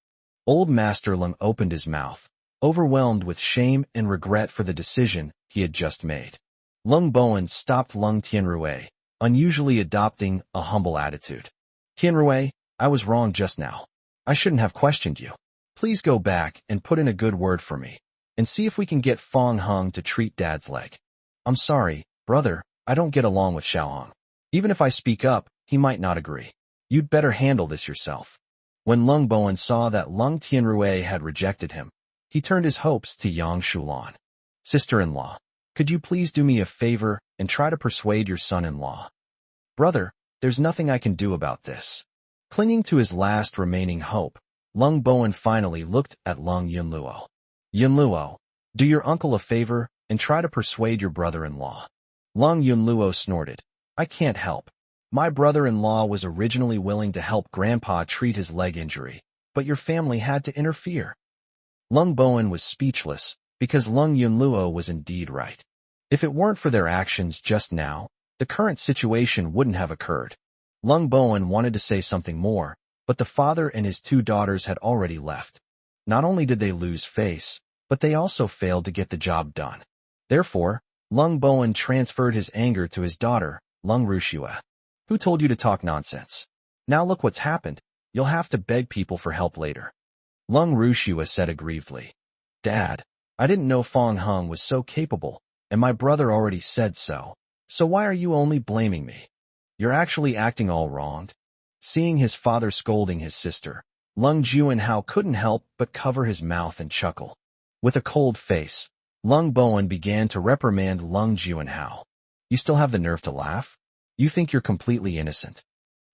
Speaker 1: Old Master Lung opened his mouth, overwhelmed with shame and regret for the decision he had just made. Lung Bowen stopped Lung Tianrui, unusually adopting a humble attitude. Tianrui, I was wrong just now. I shouldn't have questioned you. Please go back and put in a good word for me, and see if we can get Fong Hung to treat Dad's leg. I'm sorry, brother, I don't get along with Xiaohong. Even if I speak up, he might not agree. You'd better handle this yourself. When Lung Bowen saw that Lung Tianrui had rejected him, he turned his hopes to Yang Shulan. Sister-in-law, could you please do me a favor and try to persuade your son-in-law? Brother, there's nothing I can do about this. Clinging to his last remaining hope, Lung Bowen finally looked at Lung Yunluo. Yunluo, do your uncle a favor and try to persuade your brother-in-law. Lung Yunluo snorted. I can't help. My brother-in-law was originally willing to help Grandpa treat his leg injury, but your family had to interfere. Lung Bowen was speechless, because Lung Yunluo was indeed right. If it weren't for their actions just now, the current situation wouldn't have occurred. Lung Bowen wanted to say something more, but the father and his two daughters had already left. Not only did they lose face, but they also failed to get the job done. Therefore, Lung Bowen transferred his anger to his daughter, Lung Rushua. Who told you to talk nonsense? Now look what's happened. You'll have to beg people for help later. Lung Rushua said aggrievedly. Dad, I didn't know Fong Hung was so capable, and my brother already said so. So why are you only blaming me? You're actually acting all wronged. Seeing his father scolding his sister, Lung Juanhao couldn't help but cover his mouth and chuckle. With a cold face, Lung Bowen began to reprimand Lung Juanhao. You still have the nerve to laugh? You think you're completely innocent.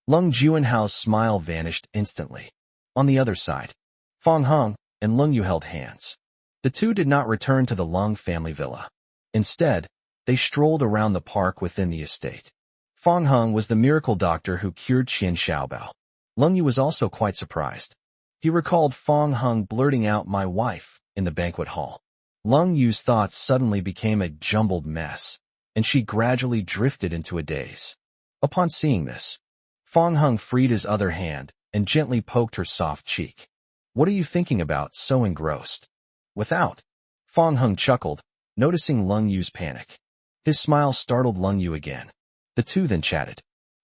Speaker 1: Lung Juanhao's smile vanished instantly. On the other side, Fong Hung and Lung Yu held hands. The two did not return to the Lung family villa. Instead, they strolled around the park within the estate. Fong Hung was the miracle doctor who cured Qian Xiaobao. Lung Yu was also quite surprised. He recalled Fong Hung blurting out my wife in the banquet hall. Lung Yu's thoughts suddenly became a jumbled mess, and she gradually drifted into a daze. Upon seeing this, Fong Hung freed his other hand and gently poked her soft cheek. What are you thinking about, so engrossed? Without. Fong Hung chuckled, noticing Lung Yu's panic. His smile startled Lung Yu again. The two then chatted.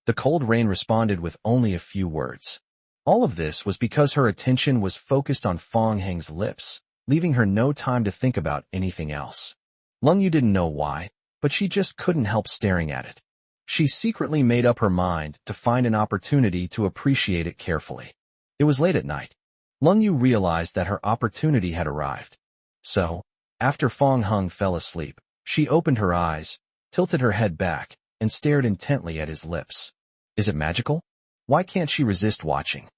Speaker 1: The cold rain responded with only a few words. All of this was because her attention was focused on Fong Hung's lips, leaving her no time to think about anything else. Lung Yu didn't know why, but she just couldn't help staring at it. She secretly made up her mind to find an opportunity to appreciate it carefully. It was late at night. Lung Yu realized that her opportunity had arrived. So, after Fong Hung fell asleep, she opened her eyes, tilted her head back, and stared intently at his lips. Is it magical? Why can't she resist watching?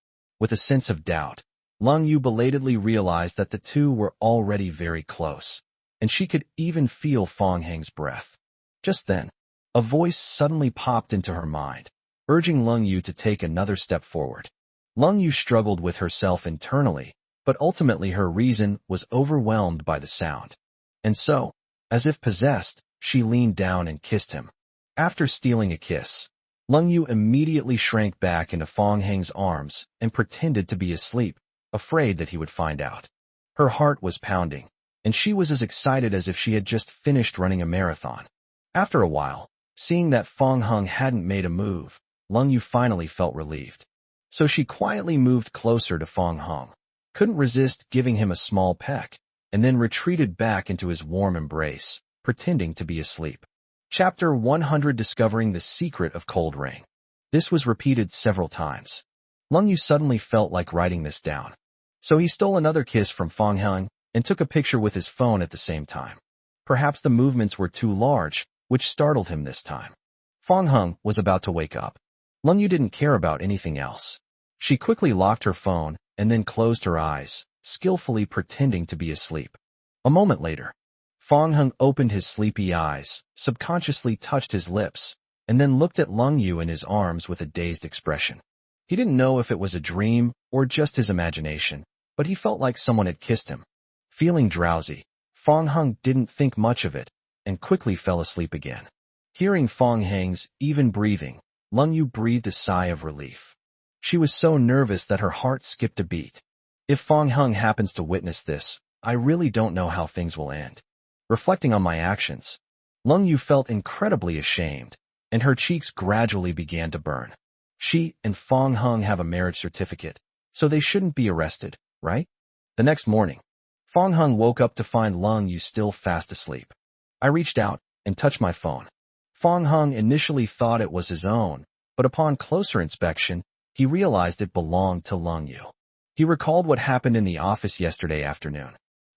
Speaker 1: With a sense of doubt, Lung Yu belatedly realized that the two were already very close, and she could even feel Fong Hang's breath. Just then, a voice suddenly popped into her mind, urging Lung Yu to take another step forward. Lung Yu struggled with herself internally, but ultimately her reason was overwhelmed by the sound. And so, as if possessed, she leaned down and kissed him. After stealing a kiss, Lung Yu immediately shrank back into Fong Hang's arms and pretended to be asleep, afraid that he would find out. Her heart was pounding, and she was as excited as if she had just finished running a marathon. After a while, seeing that Fong Hung hadn't made a move, Lung Yu finally felt relieved. So she quietly moved closer to Fong Hung, couldn't resist giving him a small peck, and then retreated back into his warm embrace, pretending to be asleep. Chapter 100: Discovering the Secret of Cold Rain. This was repeated several times. Lung Yu suddenly felt like writing this down. So he stole another kiss from Fong Hung and took a picture with his phone at the same time. Perhaps the movements were too large, which startled him this time. Fong Hung was about to wake up. Lung Yu didn't care about anything else. She quickly locked her phone and then closed her eyes, skillfully pretending to be asleep. A moment later, Fong Hung opened his sleepy eyes, subconsciously touched his lips, and then looked at Lung Yu in his arms with a dazed expression. He didn't know if it was a dream or just his imagination, but he felt like someone had kissed him. Feeling drowsy, Fong Hung didn't think much of it and quickly fell asleep again. Hearing Fong Hang's even breathing, Lung Yu breathed a sigh of relief. She was so nervous that her heart skipped a beat. If Fong Hung happens to witness this, I really don't know how things will end. Reflecting on my actions, Lung Yu felt incredibly ashamed, and her cheeks gradually began to burn. She and Fong Hung have a marriage certificate, so they shouldn't be arrested, right? The next morning, Fong Hung woke up to find Lung Yu still fast asleep. I reached out and touched my phone. Fong Hung initially thought it was his own, but upon closer inspection, he realized it belonged to Lung Yu. He recalled what happened in the office yesterday afternoon.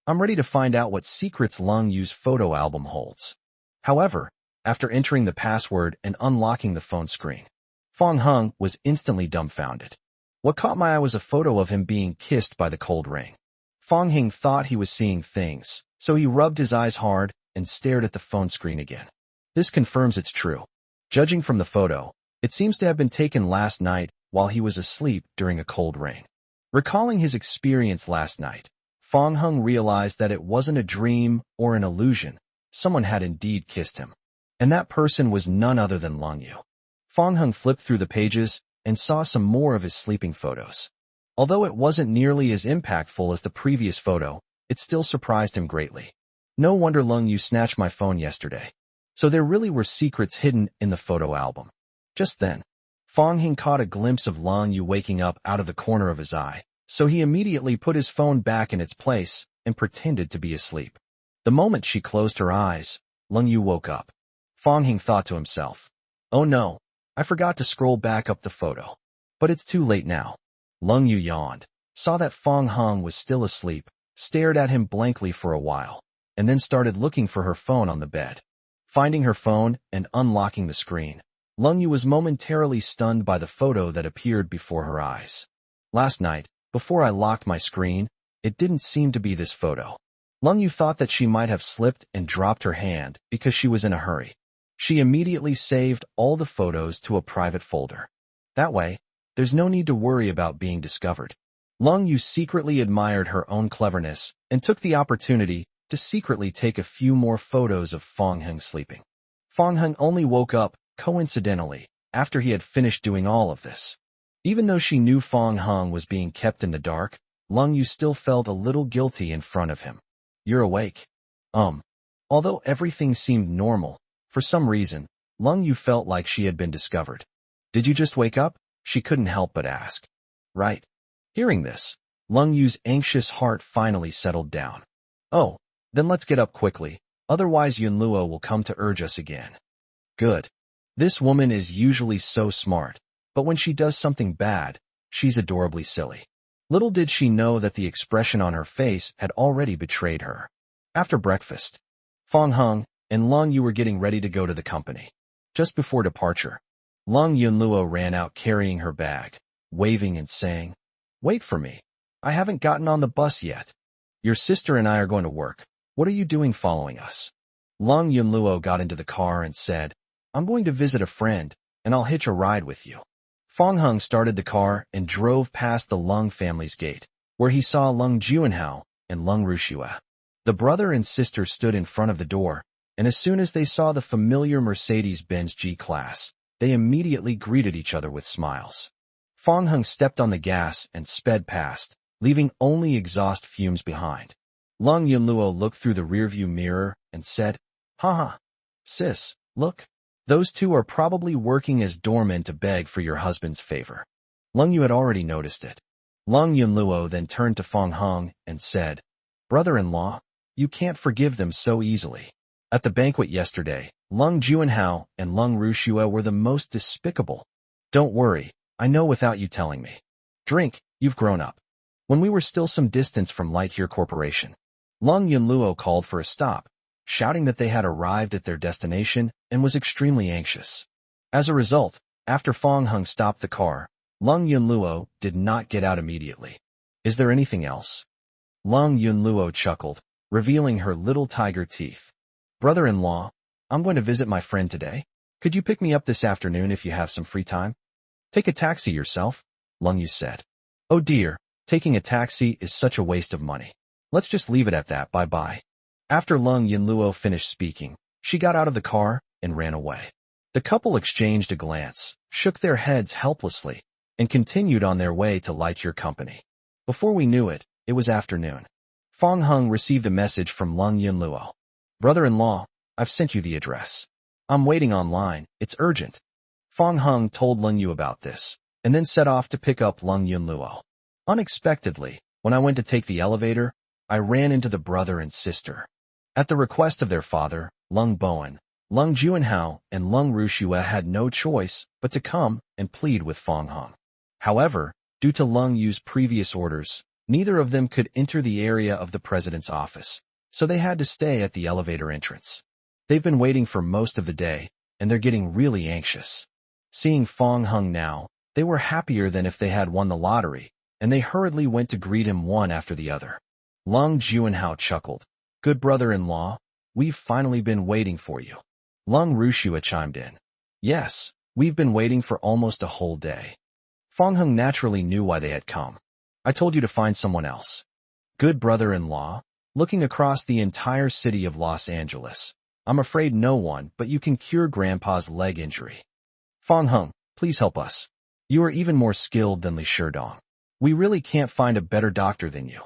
Speaker 1: I'm ready to find out what secrets Lung Yu's photo album holds. However, after entering the password and unlocking the phone screen, Fong Hung was instantly dumbfounded. What caught my eye was a photo of him being kissed by the cold rain. Fong Hung thought he was seeing things, so he rubbed his eyes hard and stared at the phone screen again. This confirms it's true. Judging from the photo, it seems to have been taken last night while he was asleep during a cold rain. Recalling his experience last night, Fong Hung realized that it wasn't a dream or an illusion. Someone had indeed kissed him. And that person was none other than Lung Yu. Fong Hung flipped through the pages and saw some more of his sleeping photos. Although it wasn't nearly as impactful as the previous photo, it still surprised him greatly. No wonder Lung Yu snatched my phone yesterday. So there really were secrets hidden in the photo album. Just then, Fong Hung caught a glimpse of Lung Yu waking up out of the corner of his eye, so he immediately put his phone back in its place and pretended to be asleep. The moment she closed her eyes, Lung Yu woke up. Fong Hung thought to himself, "Oh no, I forgot to scroll back up the photo. But it's too late now." Lung Yu yawned, saw that Fong Hung was still asleep, stared at him blankly for a while, and then started looking for her phone on the bed. Finding her phone and unlocking the screen, Lung Yu was momentarily stunned by the photo that appeared before her eyes. Last night, before I locked my screen, it didn't seem to be this photo. Lung Yu thought that she might have slipped and dropped her hand because she was in a hurry. She immediately saved all the photos to a private folder. That way, there's no need to worry about being discovered. Lung Yu secretly admired her own cleverness and took the opportunity to secretly take a few more photos of Fong Hung sleeping. Fong Hung only woke up, coincidentally, after he had finished doing all of this. Even though she knew Fong Hung was being kept in the dark, Lung Yu still felt a little guilty in front of him. "You're awake." Although everything seemed normal, for some reason, Lung Yu felt like she had been discovered. "Did you just wake up?" she couldn't help but ask. "Right." Hearing this, Lung Yu's anxious heart finally settled down. "Oh, then let's get up quickly, otherwise Yunluo will come to urge us again." "Good." This woman is usually so smart, but when she does something bad, she's adorably silly. Little did she know that the expression on her face had already betrayed her. After breakfast, Fong Hung and Lung Yu were getting ready to go to the company. Just before departure, Lung Yunluo ran out carrying her bag, waving and saying, "Wait for me. I haven't gotten on the bus yet. Your sister and I are going to work. What are you doing following us?" Lung Yunluo got into the car and said, "I'm going to visit a friend, and I'll hitch a ride with you." Fong Hung started the car and drove past the Lung family's gate, where he saw Lung Juanhao and Lung Rushua. The brother and sister stood in front of the door, and as soon as they saw the familiar Mercedes-Benz G-Class, they immediately greeted each other with smiles. Fong Hung stepped on the gas and sped past, leaving only exhaust fumes behind. Lung Yunluo looked through the rearview mirror and said, "Haha, sis, look. Those two are probably working as doormen to beg for your husband's favor." Lung Yu had already noticed it. Lung Yunluo then turned to Fong Hung and said, "Brother-in-law, you can't forgive them so easily. At the banquet yesterday, Lung Juanhao and Lung Rushua were the most despicable. Don't worry, I know without you telling me. Drink, you've grown up." When we were still some distance from Lightyear Corporation, Lung Yunluo called for a stop, shouting that they had arrived at their destination and was extremely anxious. As a result, after Fong Hung stopped the car, Lung Yunluo did not get out immediately. "Is there anything else?" Lung Yunluo chuckled, revealing her little tiger teeth. "Brother-in-law, I'm going to visit my friend today. Could you pick me up this afternoon if you have some free time?" "Take a taxi yourself," Lung Yu said. "Oh dear, taking a taxi is such a waste of money. Let's just leave it at that, bye-bye." After Lung Yunluo finished speaking, she got out of the car and ran away. The couple exchanged a glance, shook their heads helplessly, and continued on their way to Lightyear Company. Before we knew it, it was afternoon. Fong Hung received a message from Lung Yunluo. "Brother-in-law, I've sent you the address. I'm waiting online, it's urgent." Fong Hung told Lung Yu about this, and then set off to pick up Lung Yunluo. Unexpectedly, when I went to take the elevator, I ran into the brother and sister. At the request of their father, Lung Bowen, Lung Juanhao and Lung Rushua had no choice but to come and plead with Fong Hung. However, due to Lung Yu's previous orders, neither of them could enter the area of the president's office, so they had to stay at the elevator entrance. They've been waiting for most of the day, and they're getting really anxious. Seeing Fong Hung now, they were happier than if they had won the lottery, and they hurriedly went to greet him one after the other. Lung Juanhao chuckled. "Good brother-in-law, we've finally been waiting for you." Lung Rushua chimed in. "Yes, we've been waiting for almost a whole day." Fong Hung naturally knew why they had come. "I told you to find someone else." "Good brother-in-law, looking across the entire city of Los Angeles, I'm afraid no one but you can cure Grandpa's leg injury. Fong Hung, please help us. You are even more skilled than Li Sherdong. We really can't find a better doctor than you."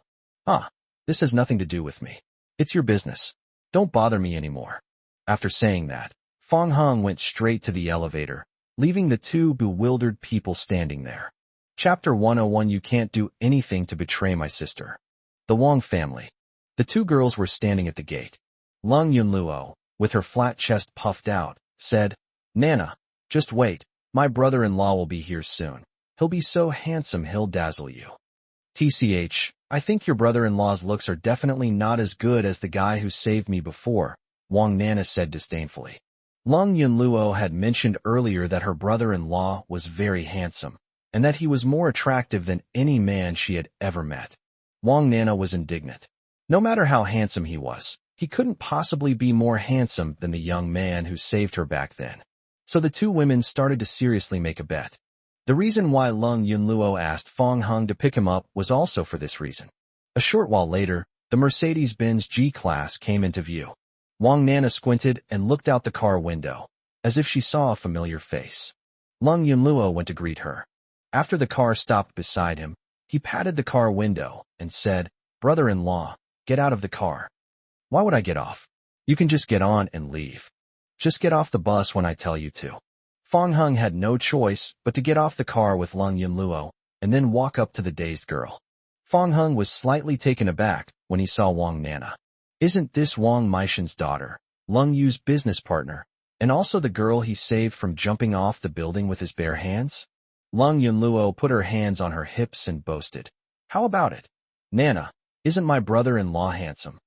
Speaker 1: "Ah, this has nothing to do with me. It's your business. Don't bother me anymore." After saying that, Fong Hung went straight to the elevator, leaving the two bewildered people standing there. Chapter 101. You can't do anything to betray my sister. The Wong family. The two girls were standing at the gate. Lung Yunluo, with her flat chest puffed out, said, "Nana, just wait. My brother-in-law will be here soon. He'll be so handsome he'll dazzle you." "TCH, I think your brother-in-law's looks are definitely not as good as the guy who saved me before," Wang Nana said disdainfully. Lung Yunluo had mentioned earlier that her brother-in-law was very handsome, and that he was more attractive than any man she had ever met. Wang Nana was indignant. No matter how handsome he was, he couldn't possibly be more handsome than the young man who saved her back then. So the two women started to seriously make a bet. The reason why Lung Yunluo asked Fong Hung to pick him up was also for this reason. A short while later, the Mercedes-Benz G-Class came into view. Wang Nana squinted and looked out the car window, as if she saw a familiar face. Lung Yunluo went to greet her. After the car stopped beside him, he patted the car window and said, "Brother-in-law, get out of the car." "Why would I get off? You can just get on and leave. Just get off the bus when I tell you to." Fong Hung had no choice but to get off the car with Lung Yunluo and then walk up to the dazed girl. Fong Hung was slightly taken aback when he saw Wang Nana. "Isn't this Wang Meishan's daughter, Lung Yu's business partner?" And also the girl he saved from jumping off the building with his bare hands? Lung Yunluo put her hands on her hips and boasted. How about it? Nana, isn't my brother-in-law handsome?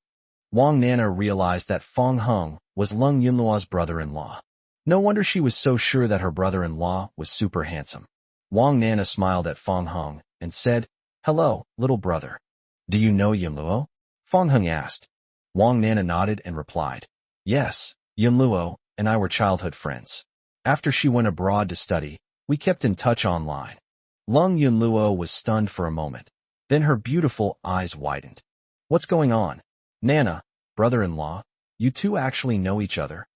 Speaker 1: Wang Nana realized that Fong Hung was Lung Yunluo's brother-in-law. No wonder she was so sure that her brother-in-law was super handsome. Wang Nana smiled at Fong Hung and said, Hello, little brother. Do you know Yunluo? Fong Hung asked. Wang Nana nodded and replied, Yes, Yunluo and I were childhood friends. After she went abroad to study, we kept in touch online. Lung Yunluo was stunned for a moment. Then her beautiful eyes widened. What's going on? Nana, brother-in-law, you two actually know each other?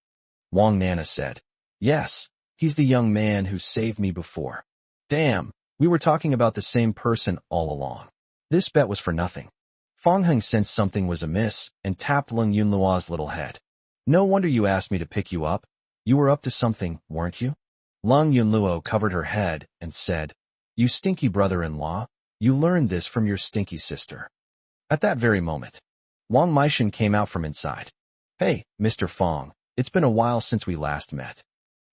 Speaker 1: Wang Nana said, Yes, he's the young man who saved me before. Damn, we were talking about the same person all along. This bet was for nothing. Fong Hung sensed something was amiss and tapped Lung Yunluo's little head. No wonder you asked me to pick you up. You were up to something, weren't you? Lung Yunluo covered her head and said, You stinky brother-in-law, you learned this from your stinky sister. At that very moment, Wang Meishan came out from inside. Hey, Mr. Fong, it's been a while since we last met.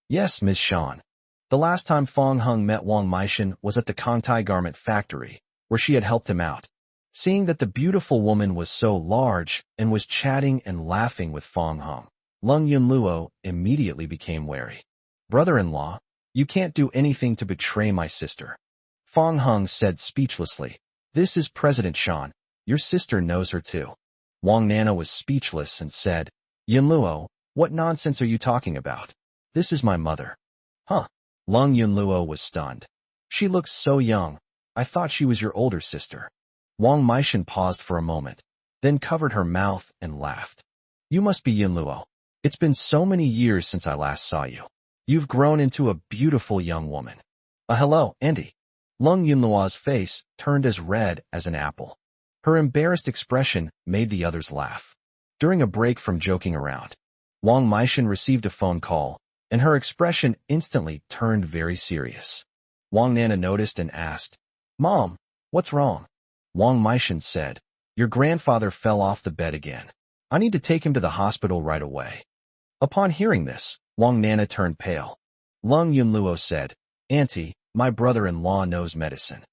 Speaker 1: Yes, Ms. Shan. The last time Fong Hung met Wang Meishan was at the Kangtai garment factory, where she had helped him out. Seeing that the beautiful woman was so large and was chatting and laughing with Fong Hung, Lung Yunluo immediately became wary. Brother-in-law, you can't do anything to betray my sister. Fong Hung said speechlessly. This is President Shan. Your sister knows her too. Wang Nana was speechless and said, Yunluo, what nonsense are you talking about? This is my mother. Huh? Lung Yunluo was stunned. She looks so young. I thought she was your older sister. Wang Meishan paused for a moment, then covered her mouth and laughed. You must be Yunluo. It's been so many years since I last saw you. You've grown into a beautiful young woman. Hello, Auntie. Lung Yunluo's face turned as red as an apple. Her embarrassed expression made the others laugh. During a break from joking around, Wang Meishan received a phone call, and her expression instantly turned very serious. Wang Nana noticed and asked, Mom, what's wrong? Wang Meishan said, Your grandfather fell off the bed again. I need to take him to the hospital right away. Upon hearing this, Wang Nana turned pale. Lung Yunluo said, Auntie, my brother-in-law knows medicine.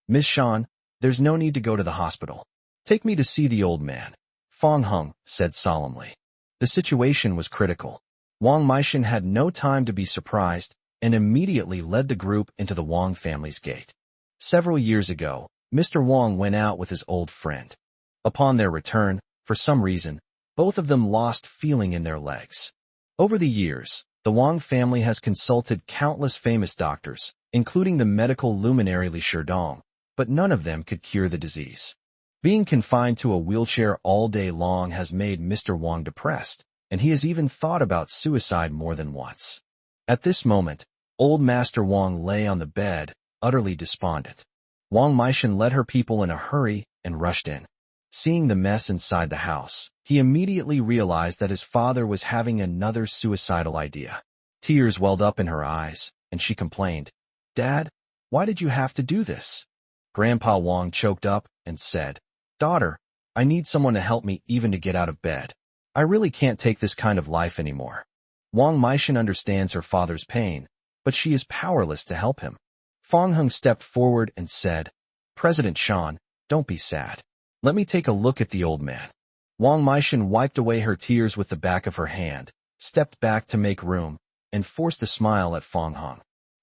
Speaker 1: Ms. Shan, there's no need to go to the hospital. Take me to see the old man. Fong Hung said solemnly. The situation was critical. Wang Meishan had no time to be surprised and immediately led the group into the Wang family's gate. Several years ago, Mr. Wang went out with his old friend. Upon their return, for some reason, both of them lost feeling in their legs. Over the years, the Wang family has consulted countless famous doctors, including the medical luminary Li Sherdong, but none of them could cure the disease. Being confined to a wheelchair all day long has made Mr. Wang depressed, and he has even thought about suicide more than once. At this moment, old Master Wang lay on the bed, utterly despondent. Wang Meishan led her people in a hurry and rushed in. Seeing the mess inside the house, he immediately realized that his father was having another suicidal idea. Tears welled up in her eyes, and she complained, Dad, why did you have to do this? Grandpa Wang choked up and said, Daughter, I need someone to help me even to get out of bed. I really can't take this kind of life anymore. Wang Meishan understands her father's pain, but she is powerless to help him. Fong Hung stepped forward and said, President Shan, don't be sad. Let me take a look at the old man. Wang Meishan wiped away her tears with the back of her hand, stepped back to make room, and forced a smile at Fong Hung.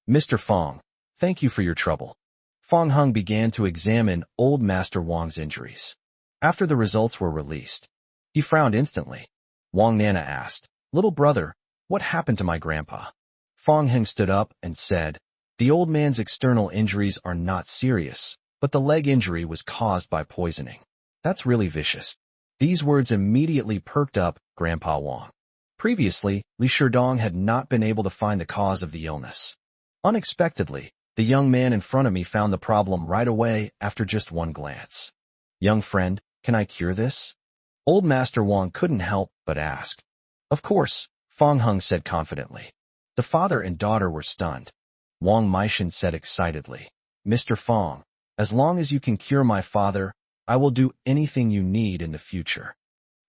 Speaker 1: Mr. Fong, thank you for your trouble. Fong Hung began to examine old Master Wang's injuries. After the results were released, he frowned instantly. Wang Nana asked, Little brother, what happened to my grandpa? Fong Hung stood up and said, The old man's external injuries are not serious, but the leg injury was caused by poisoning. That's really vicious. These words immediately perked up Grandpa Wang. Previously, Li Sherdong had not been able to find the cause of the illness. Unexpectedly, the young man in front of me found the problem right away after just one glance. Young friend, can I cure this? Old Master Wang couldn't help but ask. Of course, Fong Hung said confidently. The father and daughter were stunned. Wang Meishan said excitedly, Mr. Fong, as long as you can cure my father, I will do anything you need in the future.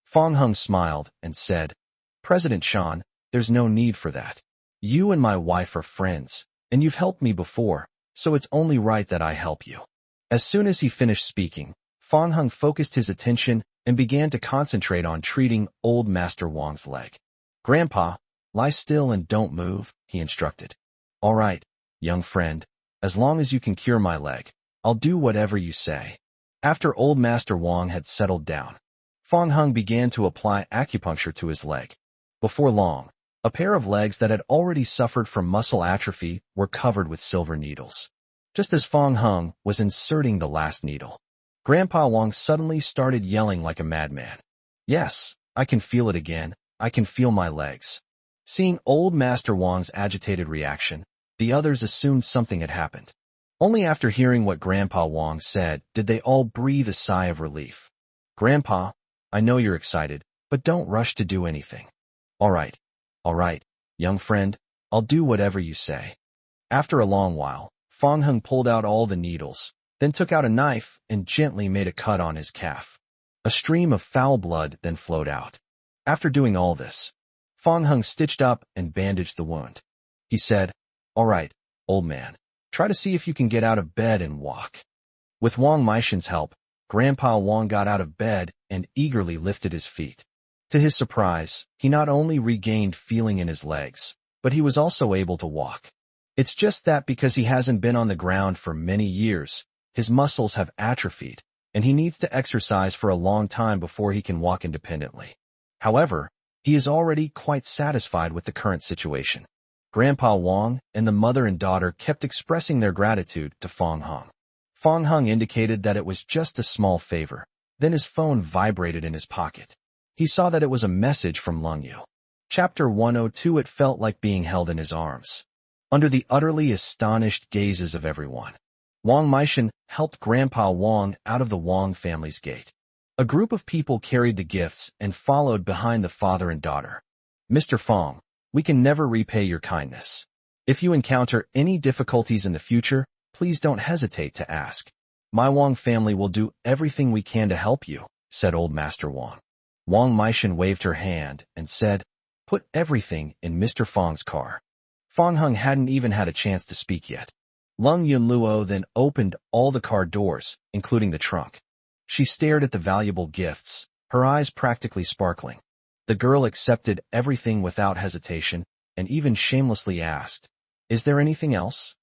Speaker 1: Fong Hung smiled and said, President Shan, there's no need for that. You and my wife are friends, and you've helped me before, so it's only right that I help you. As soon as he finished speaking, Fang Heng focused his attention and began to concentrate on treating old Master Wang's leg. Grandpa, lie still and don't move, he instructed. All right, young friend, as long as you can cure my leg, I'll do whatever you say. After old Master Wang had settled down, Fang Heng began to apply acupuncture to his leg. Before long, a pair of legs that had already suffered from muscle atrophy were covered with silver needles. Just as Fang Heng was inserting the last needle, Grandpa Wang suddenly started yelling like a madman. Yes, I can feel it again. I can feel my legs. Seeing old Master Wang's agitated reaction, the others assumed something had happened. Only after hearing what Grandpa Wang said did they all breathe a sigh of relief. Grandpa, I know you're excited, but don't rush to do anything. All right, young friend, I'll do whatever you say. After a long while, Fang Heng pulled out all the needles, then took out a knife and gently made a cut on his calf. A stream of foul blood then flowed out. After doing all this, Fang Heng stitched up and bandaged the wound. He said, All right, old man, try to see if you can get out of bed and walk. With Wang Meishan's help, Grandpa Wang got out of bed and eagerly lifted his feet. To his surprise, he not only regained feeling in his legs, but he was also able to walk. It's just that because he hasn't been on the ground for many years, his muscles have atrophied, and he needs to exercise for a long time before he can walk independently. However, he is already quite satisfied with the current situation. Grandpa Wang and the mother and daughter kept expressing their gratitude to Fang Heng. Fang Heng indicated that it was just a small favor. Then his phone vibrated in his pocket. He saw that it was a message from Lung Yu. Chapter 102. It felt like being held in his arms. Under the utterly astonished gazes of everyone, Wang Meishan helped Grandpa Wang out of the Wang family's gate. A group of people carried the gifts and followed behind the father and daughter. Mr. Fang, we can never repay your kindness. If you encounter any difficulties in the future, please don't hesitate to ask. My Wang family will do everything we can to help you, said old Master Wang. Wang Meishan waved her hand and said, Put everything in Mr. Fang's car. Fang Heng hadn't even had a chance to speak yet. Lung Yunluo then opened all the car doors, including the trunk. She stared at the valuable gifts, her eyes practically sparkling. The girl accepted everything without hesitation and even shamelessly asked, Is there anything else?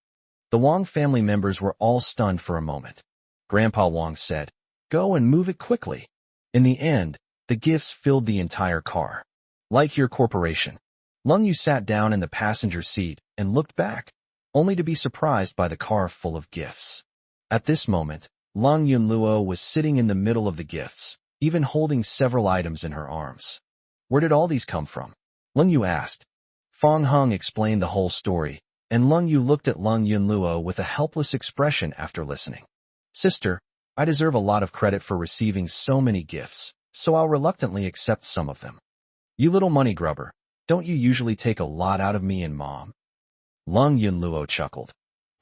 Speaker 1: The Wang family members were all stunned for a moment. Grandpa Wang said, Go and move it quickly. In the end, the gifts filled the entire car. Like your corporation. Lung Yu sat down in the passenger seat and looked back, only to be surprised by the car full of gifts. At this moment, Lung Yunluo was sitting in the middle of the gifts, even holding several items in her arms. Where did all these come from? Lung Yu asked. Fang Heng explained the whole story, and Lung Yu looked at Lung Yunluo with a helpless expression after listening. Sister, I deserve a lot of credit for receiving so many gifts, so I'll reluctantly accept some of them. You little money grubber, don't you usually take a lot out of me and Mom? Lung Yunluo chuckled.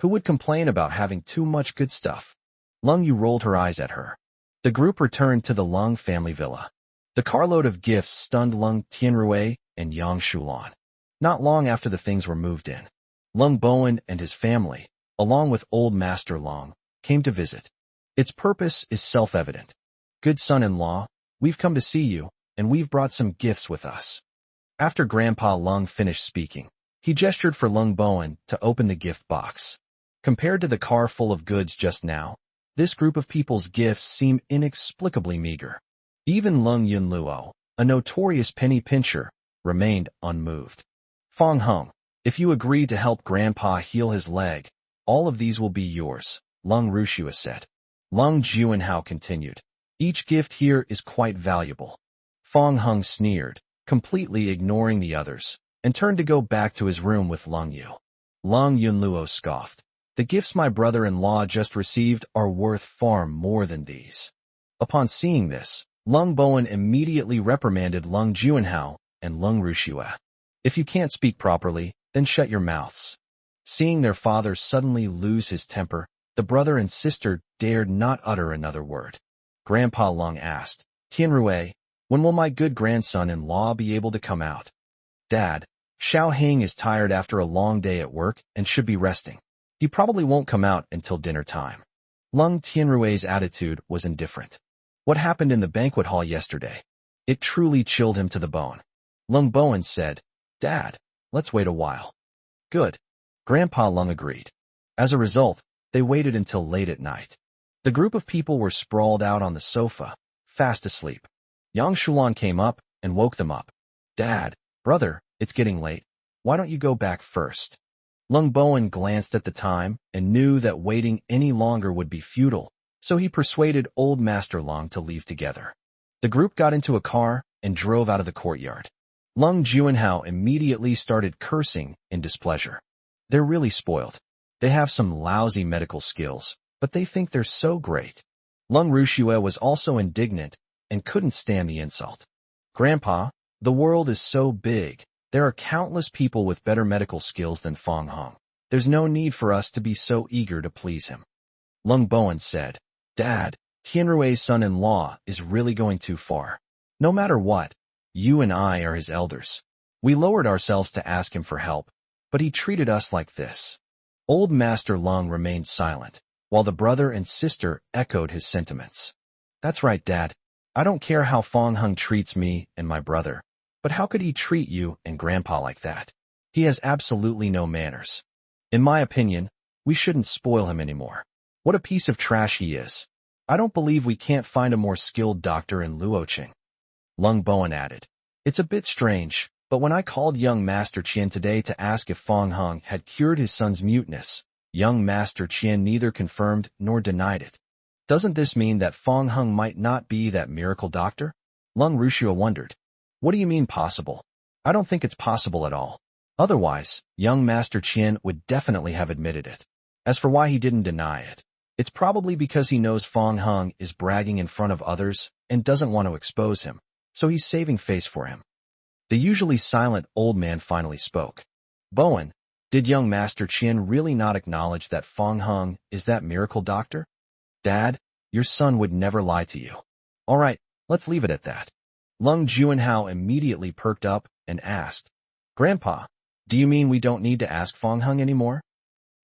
Speaker 1: Who would complain about having too much good stuff? Lung Yu rolled her eyes at her. The group returned to the Lung family villa. The carload of gifts stunned Lung Tianrui and Yang Shulan. Not long after the things were moved in, Lung Bowen and his family, along with old Master Lung, came to visit. Its purpose is self-evident. Good son-in-law, we've come to see you, and we've brought some gifts with us. After Grandpa Lung finished speaking, he gestured for Lung Bowen to open the gift box. Compared to the car full of goods just now, this group of people's gifts seemed inexplicably meager. Even Lung Yunluo, a notorious penny pincher, remained unmoved. Fang Heng, if you agree to help Grandpa heal his leg, all of these will be yours, Lung Rushua said. Lung Juanhao continued. Each gift here is quite valuable. Fang Heng sneered, completely ignoring the others, and turned to go back to his room with Lung Yu. Lung Yunluo scoffed. The gifts my brother-in-law just received are worth far more than these. Upon seeing this, Lung Bowen immediately reprimanded Lung Juanhao and Lung Rushua. If you can't speak properly, then shut your mouths. Seeing their father suddenly lose his temper, the brother and sister dared not utter another word. Grandpa Lung asked, Tianrui, when will my good grandson-in-law be able to come out? Dad, Xiao Hing is tired after a long day at work and should be resting. He probably won't come out until dinner time. Lung Tianrui's attitude was indifferent. What happened in the banquet hall yesterday? It truly chilled him to the bone. Lung Bowen said, "Dad, let's wait a while." "Good." Grandpa Lung agreed. As a result, they waited until late at night. The group of people were sprawled out on the sofa, fast asleep. Yang Shulan came up and woke them up. "Dad, brother, it's getting late. Why don't you go back first?" Lung Bowen glanced at the time and knew that waiting any longer would be futile, so he persuaded Old Master Lung to leave together. The group got into a car and drove out of the courtyard. Lung Juanhao immediately started cursing in displeasure. They're really spoiled. They have some lousy medical skills, but they think they're so great. Lung Rushue was also indignant and couldn't stand the insult. "Grandpa, the world is so big. There are countless people with better medical skills than Fong Hung. There's no need for us to be so eager to please him." Lung Bowen said, "Dad, Tianrui's son-in-law is really going too far. No matter what, you and I are his elders. We lowered ourselves to ask him for help, but he treated us like this." Old Master Lung remained silent, while the brother and sister echoed his sentiments. "That's right, Dad. I don't care how Fong Hung treats me and my brother, but how could he treat you and Grandpa like that? He has absolutely no manners. In my opinion, we shouldn't spoil him anymore. What a piece of trash he is. I don't believe we can't find a more skilled doctor in Luoqing." Lung Bowen added, "It's a bit strange, but when I called young Master Qian today to ask if Fong Hung had cured his son's muteness, young Master Qian neither confirmed nor denied it. Doesn't this mean that Fong Hung might not be that miracle doctor?" Lung Rushua wondered. "What do you mean possible? I don't think it's possible at all. Otherwise, young Master Qian would definitely have admitted it. As for why he didn't deny it, it's probably because he knows Fong Hung is bragging in front of others and doesn't want to expose him, so he's saving face for him." The usually silent old man finally spoke. "Bowen, did young Master Qian really not acknowledge that Fong Hung is that miracle doctor?" "Dad, your son would never lie to you." "All right, let's leave it at that." Lung Juanhao immediately perked up and asked, "Grandpa, do you mean we don't need to ask Fong Hung anymore?"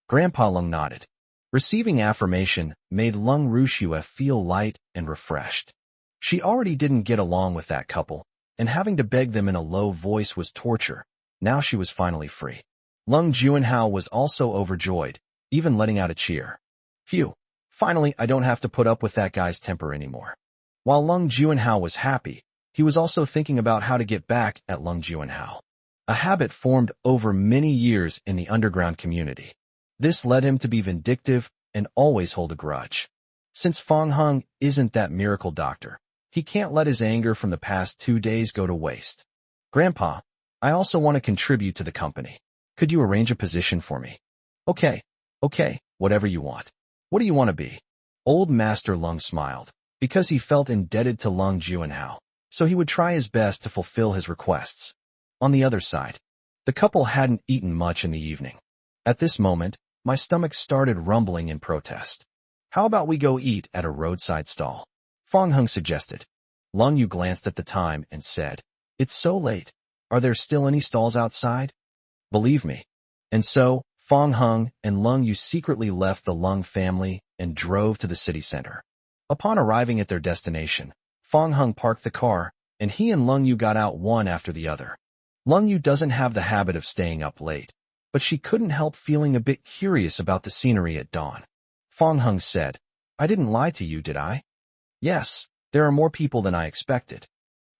Speaker 1: Grandpa Lung nodded. Receiving affirmation made Lung Rushua feel light and refreshed. She already didn't get along with that couple, and having to beg them in a low voice was torture. Now she was finally free. Lung Juanhao was also overjoyed, even letting out a cheer. "Phew, finally I don't have to put up with that guy's temper anymore." While Lung Juanhao was happy, he was also thinking about how to get back at Lung Juanhao. A habit formed over many years in the underground community. This led him to be vindictive and always hold a grudge. Since Fong Hung isn't that miracle doctor, he can't let his anger from the past 2 days go to waste. "Grandpa, I also want to contribute to the company. Could you arrange a position for me?" Okay, whatever you want. What do you want to be?" Old Master Lung smiled, because he felt indebted to Lung Juanhao, so he would try his best to fulfill his requests. On the other side, the couple hadn't eaten much in the evening. At this moment, my stomach started rumbling in protest. "How about we go eat at a roadside stall?" Fong Hung suggested. Lung Yu glanced at the time and said, "It's so late. Are there still any stalls outside?" "Believe me." And so, Fong Hung and Lung Yu secretly left the Lung family and drove to the city center. Upon arriving at their destination, Fong Hung parked the car, and he and Lung Yu got out one after the other. Lung Yu doesn't have the habit of staying up late, but she couldn't help feeling a bit curious about the scenery at dawn. Fong Hung said, "I didn't lie to you, did I?" "Yes, there are more people than I expected."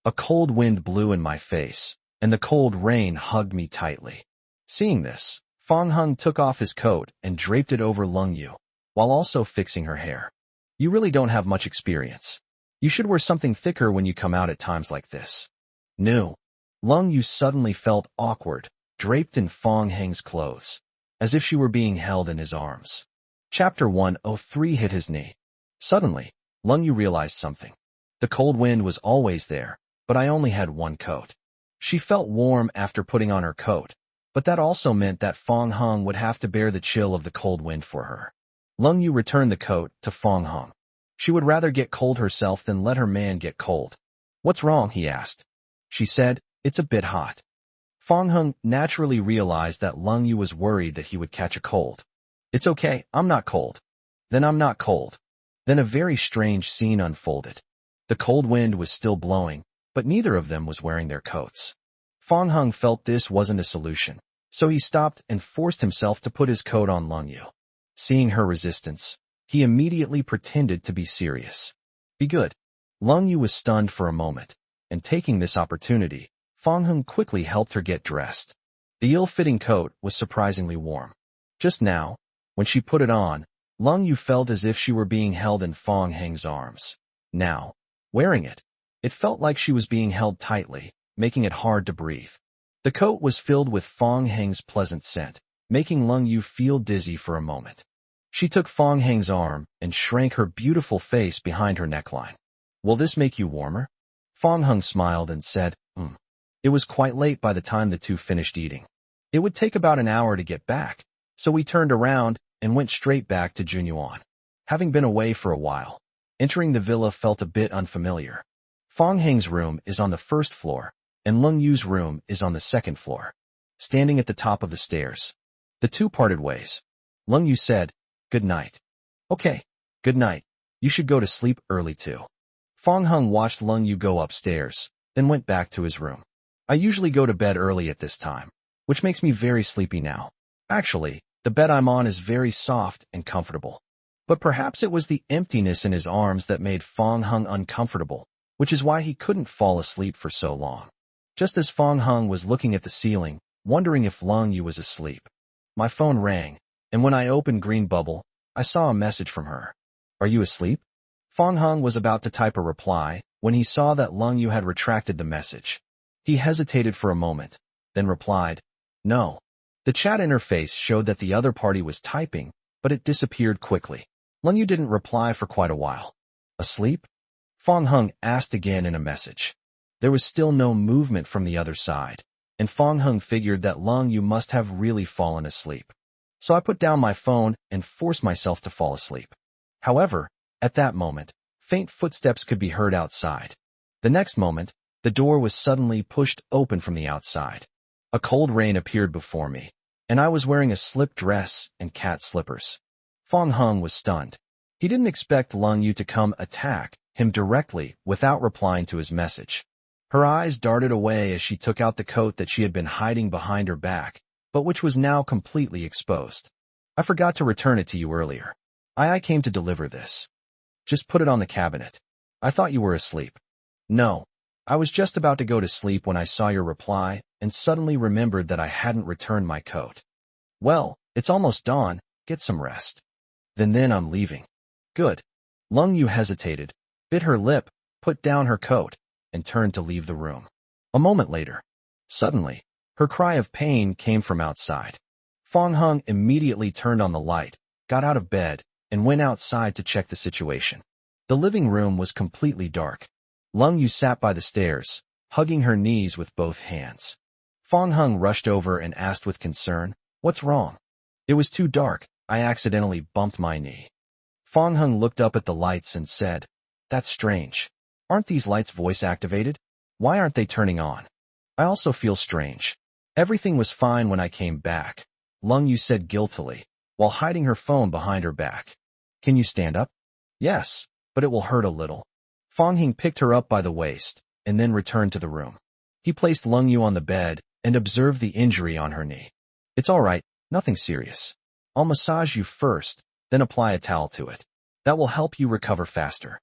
Speaker 1: A cold wind blew in my face, and the cold rain hugged me tightly. Seeing this, Fong Hung took off his coat and draped it over Lung Yu, while also fixing her hair. "You really don't have much experience. You should wear something thicker when you come out at times like this." "No." Lung Yu suddenly felt awkward, draped in Fong Hung's clothes, as if she were being held in his arms. Chapter 103 hit his knee. Suddenly, Lung Yu realized something. The cold wind was always there, but I only had one coat. She felt warm after putting on her coat, but that also meant that Fong Hung would have to bear the chill of the cold wind for her. Lung Yu returned the coat to Fong Hung. She would rather get cold herself than let her man get cold. "What's wrong?" he asked. She said, "It's a bit hot." Fong Hung naturally realized that Lung Yu was worried that he would catch a cold. It's okay, I'm not cold. Then I'm not cold. Then a very strange scene unfolded. The cold wind was still blowing, but neither of them was wearing their coats. Fong Hung felt this wasn't a solution, so he stopped and forced himself to put his coat on Lung Yu. Seeing her resistance, he immediately pretended to be serious. Be good. Lung Yu was stunned for a moment, and taking this opportunity, Fong Hung quickly helped her get dressed. The ill-fitting coat was surprisingly warm. Just now, when she put it on, Lung Yu felt as if she were being held in Fong Hung's arms. Now, wearing it, it felt like she was being held tightly, making it hard to breathe. The coat was filled with Fong Hung's pleasant scent, making Lung Yu feel dizzy for a moment. She took Fong Hung's arm and shrank her beautiful face behind her neckline. Will this make you warmer? Fong Hung smiled and said, It was quite late by the time the two finished eating. It would take about an hour to get back, so we turned around and went straight back to Junyuan. Having been away for a while, entering the villa felt a bit unfamiliar. Fong Hung's room is on the first floor, and Lung Yu's room is on the second floor. Standing at the top of the stairs, the two parted ways. Lung Yu said, Good night. Okay, good night. You should go to sleep early too. Fong Hung watched Lung Yu go upstairs, then went back to his room. I usually go to bed early at this time, which makes me very sleepy now. Actually, the bed I'm on is very soft and comfortable. But perhaps it was the emptiness in his arms that made Fong Hung uncomfortable, which is why he couldn't fall asleep for so long. Just as Fong Hung was looking at the ceiling, wondering if Lung Yu was asleep, my phone rang, and when I opened Green Bubble, I saw a message from her. Are you asleep? Fong Hung was about to type a reply when he saw that Lung Yu had retracted the message. He hesitated for a moment, then replied, No. The chat interface showed that the other party was typing, but it disappeared quickly. Lung Yu didn't reply for quite a while. Asleep? Fong Hung asked again in a message. There was still no movement from the other side, and Fong Hung figured that Lung Yu must have really fallen asleep. So I put down my phone and forced myself to fall asleep. However, at that moment, faint footsteps could be heard outside. The next moment, the door was suddenly pushed open from the outside. A cold rain appeared before me, and I was wearing a slip dress and cat slippers. Fong Hung was stunned. He didn't expect Lung Yu to come attack him directly without replying to his message. Her eyes darted away as she took out the coat that she had been hiding behind her back, but which was now completely exposed. I forgot to return it to you earlier. I came to deliver this. Just put it on the cabinet. I thought you were asleep. No. I was just about to go to sleep when I saw your reply and suddenly remembered that I hadn't returned my coat. Well, it's almost dawn. Get some rest. Then I'm leaving. Good. Lung Yu hesitated, bit her lip, put down her coat, and turned to leave the room. A moment later, suddenly, her cry of pain came from outside. Fong Hung immediately turned on the light, got out of bed, and went outside to check the situation. The living room was completely dark. Lung Yu sat by the stairs, hugging her knees with both hands. Fong Hung rushed over and asked with concern, What's wrong? It was too dark. I accidentally bumped my knee. Fong Hung looked up at the lights and said, That's strange. Aren't these lights voice-activated? Why aren't they turning on? I also feel strange. Everything was fine when I came back, Lung Yu said guiltily, while hiding her phone behind her back. Can you stand up? Yes, but it will hurt a little. Fong Hung picked her up by the waist, and then returned to the room. He placed Lung Yu on the bed and observed the injury on her knee. It's all right, nothing serious. I'll massage you first, then apply a towel to it. That will help you recover faster.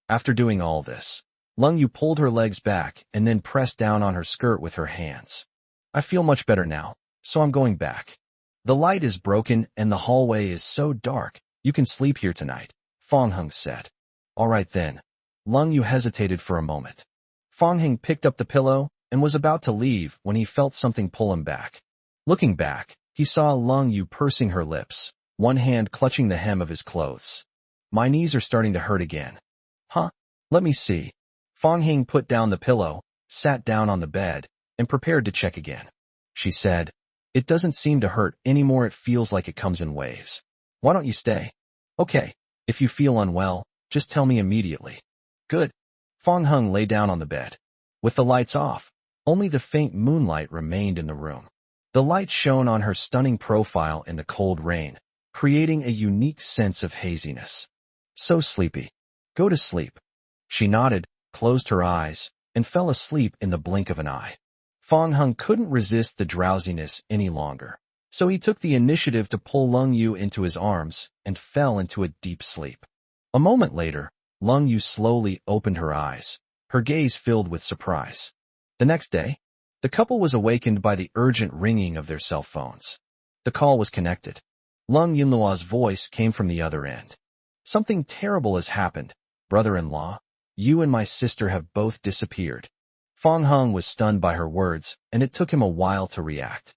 Speaker 1: After doing all this, Lung Yu pulled her legs back and then pressed down on her skirt with her hands. I feel much better now, so I'm going back. The light is broken and the hallway is so dark, you can sleep here tonight, Fong Hung said. All right then. Lung Yu hesitated for a moment. Fong Hung picked up the pillow and was about to leave when he felt something pull him back. Looking back, he saw Lung Yu pursing her lips, one hand clutching the hem of his clothes. My knees are starting to hurt again. Huh? Let me see. Fong Hung put down the pillow, sat down on the bed, and prepared to check again. She said, It doesn't seem to hurt anymore. It feels like it comes in waves. Why don't you stay? Okay. If you feel unwell, just tell me immediately. Good. Fong Hung lay down on the bed. With the lights off, Only the faint moonlight remained in the room. The light shone on her stunning profile in the cold rain, creating a unique sense of haziness. So sleepy. Go to sleep. She nodded, closed her eyes, and fell asleep in the blink of an eye. Fong Hung couldn't resist the drowsiness any longer, so he took the initiative to pull Lung Yu into his arms and fell into a deep sleep. A moment later, Lung Yu slowly opened her eyes, her gaze filled with surprise. The next day, the couple was awakened by the urgent ringing of their cell phones. The call was connected. Lung Yunluo's voice came from the other end. Something terrible has happened, brother-in-law. You and my sister have both disappeared. Fong Hung was stunned by her words, and it took him a while to react.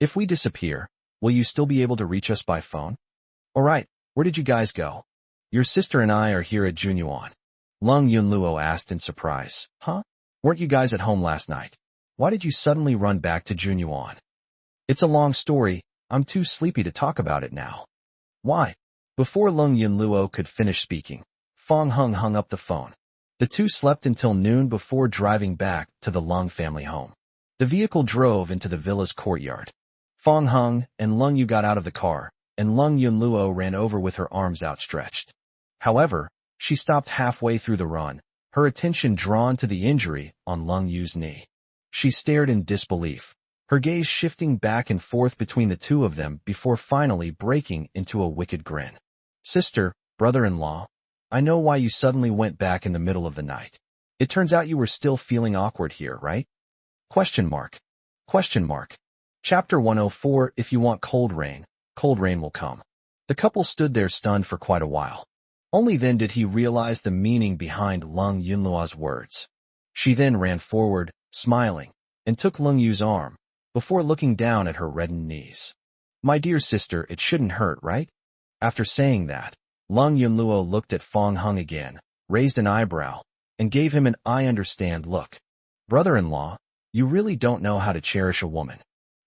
Speaker 1: If we disappear, will you still be able to reach us by phone? All right, where did you guys go? Your sister and I are here at Junyuan. Lung Yunluo asked in surprise. Huh? Weren't you guys at home last night? Why did you suddenly run back to Junyuan? It's a long story. I'm too sleepy to talk about it now. Why? Before Lung Yunluo could finish speaking, Fong Hung hung up the phone. The two slept until noon before driving back to the Lung family home. The vehicle drove into the villa's courtyard. Fong Hung and Lung Yu got out of the car, and Lung Yunluo ran over with her arms outstretched. However, she stopped halfway through the run, her attention drawn to the injury on Lung Yu's knee. She stared in disbelief, her gaze shifting back and forth between the two of them before finally breaking into a wicked grin. Sister, brother-in-law, I know why you suddenly went back in the middle of the night. It turns out you were still feeling awkward here, right? Question mark. Question mark. Chapter 104. If you want cold rain will come. The couple stood there stunned for quite a while. Only then did he realize the meaning behind Lung Yunluo's words. She then ran forward, smiling, and took Lung Yu's arm, before looking down at her reddened knees. My dear sister, it shouldn't hurt, right? After saying that, Lung Yunluo looked at Fong Hung again, raised an eyebrow, and gave him an I understand look. Brother-in-law, you really don't know how to cherish a woman.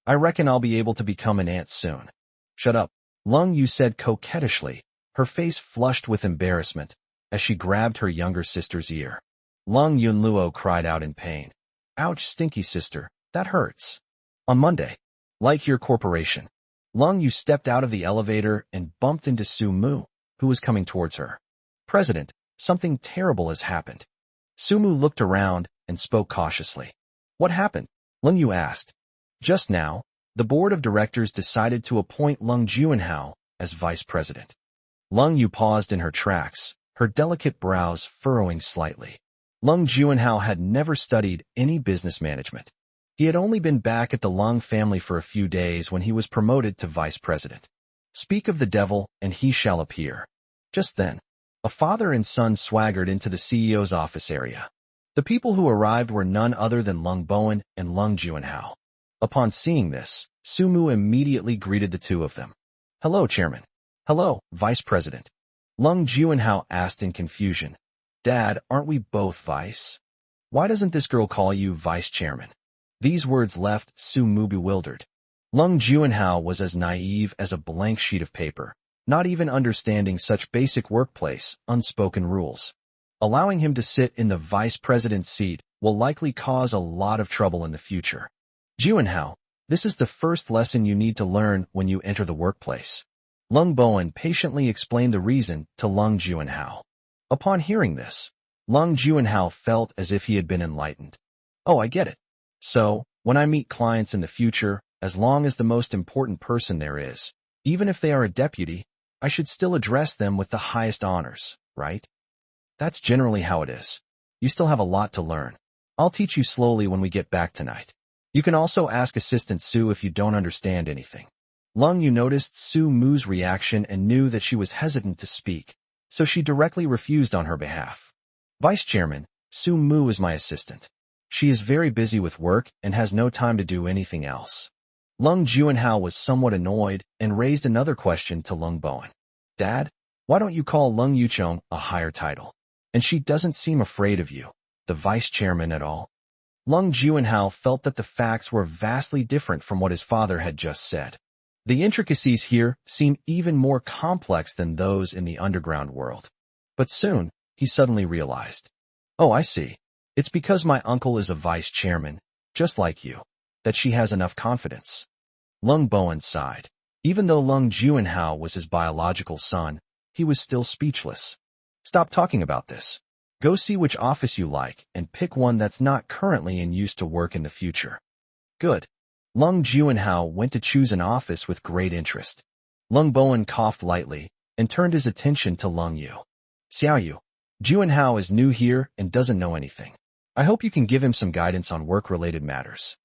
Speaker 1: I reckon I'll be able to become an aunt soon. Shut up, Lung Yu said coquettishly, her face flushed with embarrassment, as she grabbed her younger sister's ear. Lung Yunluo cried out in pain. Ouch, stinky sister, that hurts. On Monday, like your corporation, Lung Yu stepped out of the elevator and bumped into Su Mu, who was coming towards her. President, something terrible has happened. Su Mu looked around and spoke cautiously. What happened? Lung Yu asked. Just now, the board of directors decided to appoint Lung Juanhao as vice president. Lung Yu paused in her tracks, her delicate brows furrowing slightly. Lung Juanhao had never studied any business management. He had only been back at the Lung family for a few days when he was promoted to vice president. Speak of the devil, and he shall appear. Just then, a father and son swaggered into the CEO's office area. The people who arrived were none other than Lung Bowen and Lung Juanhao. Upon seeing this, Su Mu immediately greeted the two of them. Hello, Chairman. Hello, Vice President. Lung Juanhao asked in confusion. Dad, aren't we both vice? Why doesn't this girl call you Vice Chairman? These words left Su Mu bewildered. Lung Juanhao was as naive as a blank sheet of paper, not even understanding such basic workplace, unspoken rules. Allowing him to sit in the vice president's seat will likely cause a lot of trouble in the future. Juanhao, this is the first lesson you need to learn when you enter the workplace. Lung Bowen patiently explained the reason to Lung Juanhao. Upon hearing this, Lung Juanhao felt as if he had been enlightened. Oh, I get it. So, when I meet clients in the future, as long as the most important person there is, even if they are a deputy, I should still address them with the highest honors, right? That's generally how it is. You still have a lot to learn. I'll teach you slowly when we get back tonight. You can also ask Assistant Su if you don't understand anything. Lung Yu noticed Su Mu's reaction and knew that she was hesitant to speak, so she directly refused on her behalf. Vice Chairman, Su Mu is my assistant. She is very busy with work and has no time to do anything else. Lung Juanhao was somewhat annoyed and raised another question to Lung Bowen. Dad, why don't you call Lung Yuchong a higher title? And she doesn't seem afraid of you, the vice chairman, at all. Lung Juanhao felt that the facts were vastly different from what his father had just said. The intricacies here seemed even more complex than those in the underground world. But soon, he suddenly realized. Oh, I see. It's because my uncle is a vice chairman. just like you, that she has enough confidence. Lung Bowen sighed. Even though Lung Juanhao was his biological son, he was still speechless. Stop talking about this. Go see which office you like and pick one that's not currently in use to work in the future. Good. Lung Juanhao went to choose an office with great interest. Lung Bowen coughed lightly and turned his attention to Lung Yu. Xiao Yu, Juanhao is new here and doesn't know anything. I hope you can give him some guidance on work-related matters.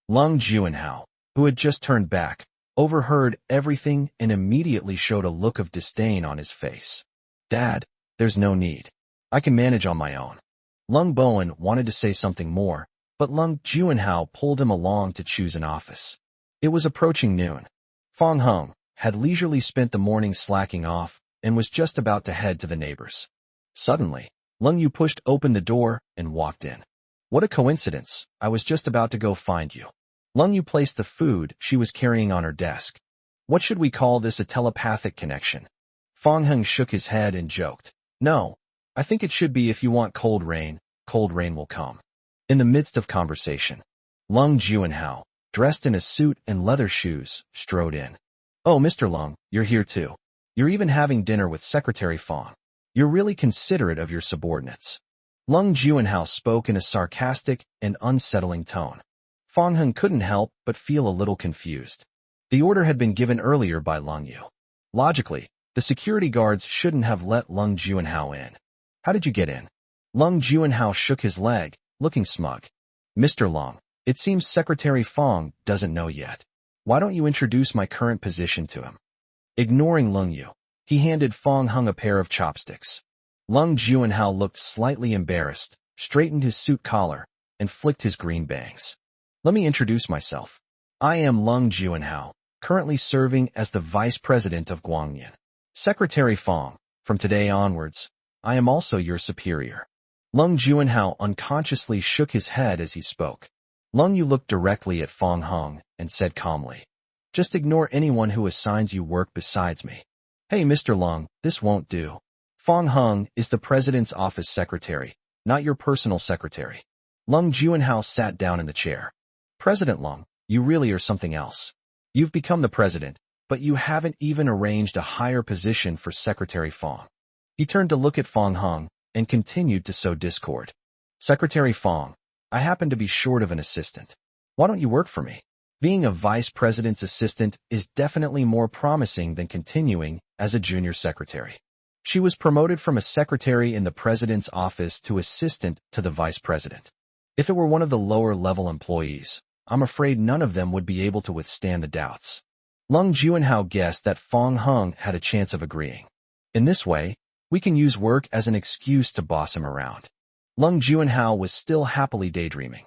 Speaker 1: Lung Juanhao, who had just turned back, overheard everything and immediately showed a look of disdain on his face. Dad, there's no need. I can manage on my own. Lung Bowen wanted to say something more, but Lung Juanhao pulled him along to choose an office. It was approaching noon. Fong Hung had leisurely spent the morning slacking off and was just about to head to the neighbors. Suddenly, Lung Yu pushed open the door and walked in. What a coincidence, I was just about to go find you. Lung Yu placed the food she was carrying on her desk. What should we call this, a telepathic connection? Fong Hung shook his head and joked. No, I think it should be if you want cold rain will come. In the midst of conversation, Lung Juanhao, dressed in a suit and leather shoes, strode in. Oh, Mr. Lung, you're here too. You're even having dinner with Secretary Fong. You're really considerate of your subordinates. Lung Juanhao spoke in a sarcastic and unsettling tone. Fong Hung couldn't help but feel a little confused. The order had been given earlier by Lung Yu. Logically, the security guards shouldn't have let Lung Juanhao in. How did you get in? Lung Juanhao shook his leg, looking smug. Mr. Lung, it seems Secretary Fong doesn't know yet. Why don't you introduce my current position to him? Ignoring Lung Yu, he handed Fong Hung a pair of chopsticks. Lung Juanhao looked slightly embarrassed, straightened his suit collar, and flicked his green bangs. Let me introduce myself. I am Lung Juanhao, currently serving as the Vice President of Guangyan. Secretary Fong, from today onwards, I am also your superior. Lung Juanhao unconsciously shook his head as he spoke. Lung Yu looked directly at Fong Hung and said calmly, just ignore anyone who assigns you work besides me. Hey, Mr. Lung, this won't do. Fong Hung is the president's office secretary, not your personal secretary. Lung Juanhao sat down in the chair. President Lung, you really are something else. You've become the president, but you haven't even arranged a higher position for Secretary Fong. He turned to look at Fong Hung and continued to sow discord. Secretary Fong, I happen to be short of an assistant. Why don't you work for me? Being a vice president's assistant is definitely more promising than continuing as a junior secretary. She was promoted from a secretary in the president's office to assistant to the vice president. If it were one of the lower-level employees, I'm afraid none of them would be able to withstand the doubts. Lung Juanhao guessed that Fong Hung had a chance of agreeing. In this way, we can use work as an excuse to boss him around. Lung Juanhao was still happily daydreaming.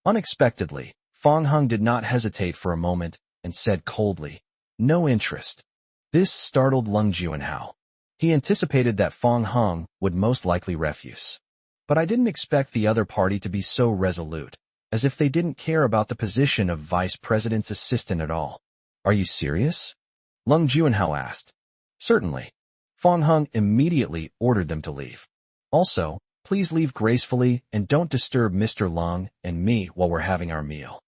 Speaker 1: Unexpectedly, Fong Hung did not hesitate for a moment and said coldly, no interest. This startled Lung Juanhao. He anticipated that Fong Hung would most likely refuse. But I didn't expect the other party to be so resolute, as if they didn't care about the position of vice president's assistant at all. Are you serious? Lung Juanhao asked. Certainly. Fong Hung immediately ordered them to leave. Also, please leave gracefully and don't disturb Mr. Lung and me while we're having our meal.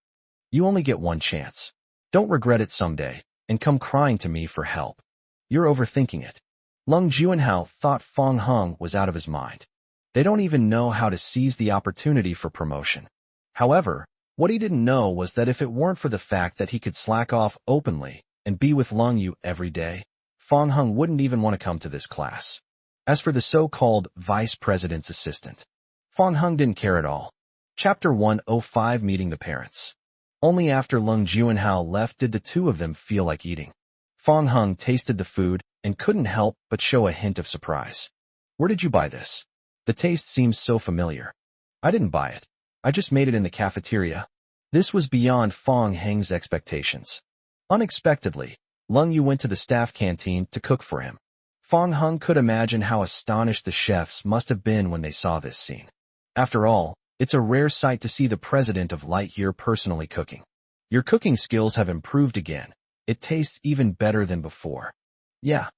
Speaker 1: You only get one chance. Don't regret it someday, and come crying to me for help. You're overthinking it. Lung Juanhao thought Fong Hung was out of his mind. They don't even know how to seize the opportunity for promotion. However, what he didn't know was that if it weren't for the fact that he could slack off openly and be with Lung Yu every day, Fong Hung wouldn't even want to come to this class. As for the so-called vice president's assistant, Fong Hung didn't care at all. Chapter 105, Meeting the Parents. Only after Lung Juanhao left did the two of them feel like eating. Fong Hung tasted the food and couldn't help but show a hint of surprise. Where did you buy this? The taste seems so familiar. I didn't buy it. I just made it in the cafeteria. This was beyond Fong Hung's expectations. Unexpectedly, Lung Yu went to the staff canteen to cook for him. Fong Hung could imagine how astonished the chefs must have been when they saw this scene. After all, it's a rare sight to see the president of Lightyear personally cooking. Your cooking skills have improved again. It tastes even better than before. Yeah.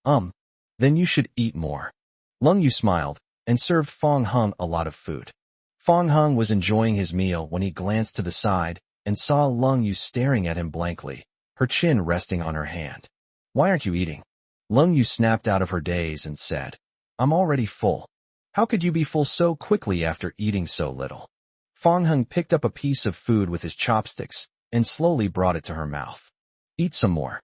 Speaker 1: Then you should eat more. Lung Yu smiled and served Fong Hung a lot of food. Fong Hung was enjoying his meal when he glanced to the side and saw Lung Yu staring at him blankly, her chin resting on her hand. "Why aren't you eating?" Lung Yu snapped out of her daze and said, "I'm already full." "How could you be full so quickly after eating so little?" Fong Hung picked up a piece of food with his chopsticks and slowly brought it to her mouth. "Eat some more."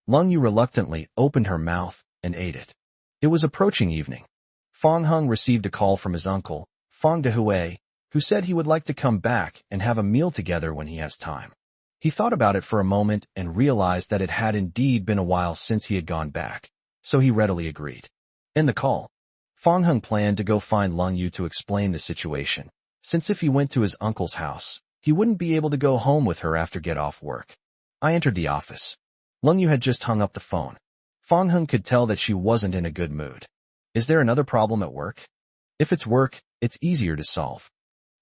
Speaker 1: Lung Yu reluctantly opened her mouth and ate it. It was approaching evening. Fong Hung received a call from his uncle, Fong Dehui, who said he would like to come back and have a meal together when he has time. He thought about it for a moment and realized that it had indeed been a while since he had gone back, so he readily agreed. In the call, Fong Hung planned to go find Lung Yu to explain the situation, since if he went to his uncle's house, he wouldn't be able to go home with her after get off work. I entered the office. Lung Yu had just hung up the phone. Fong Hung could tell that she wasn't in a good mood. "Is there another problem at work?" "If it's work, it's easier to solve."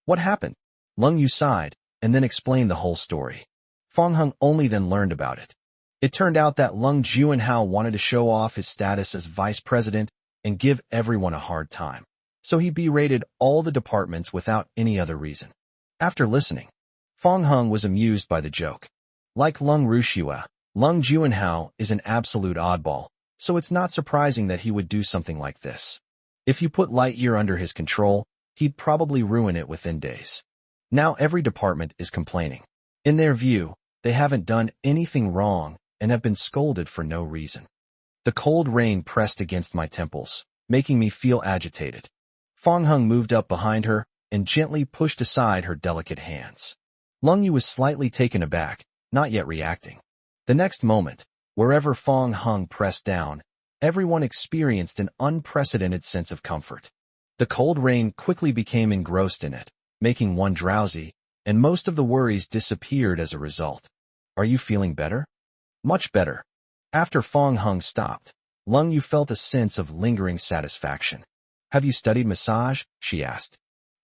Speaker 1: "What happened?" Lung Yu sighed, and then explained the whole story. Fong Hung only then learned about it. It turned out that Lung Juanhao wanted to show off his status as vice president and give everyone a hard time, so he berated all the departments without any other reason. After listening, Fong Hung was amused by the joke. Like Lung Rushua, Lung Juanhao is an absolute oddball, so it's not surprising that he would do something like this. If you put Lightyear under his control, he'd probably ruin it within days. Now every department is complaining. In their view, they haven't done anything wrong and have been scolded for no reason. The cold rain pressed against my temples, making me feel agitated. Fong Hung moved up behind her and gently pushed aside her delicate hands. Lung Yu was slightly taken aback, not yet reacting. The next moment, wherever Fong Hung pressed down, everyone experienced an unprecedented sense of comfort. The cold rain quickly became engrossed in it, making one drowsy, and most of the worries disappeared as a result. "Are you feeling better?" "Much better." After Fong Hung stopped, Lung Yu felt a sense of lingering satisfaction. "Have you studied massage?" she asked.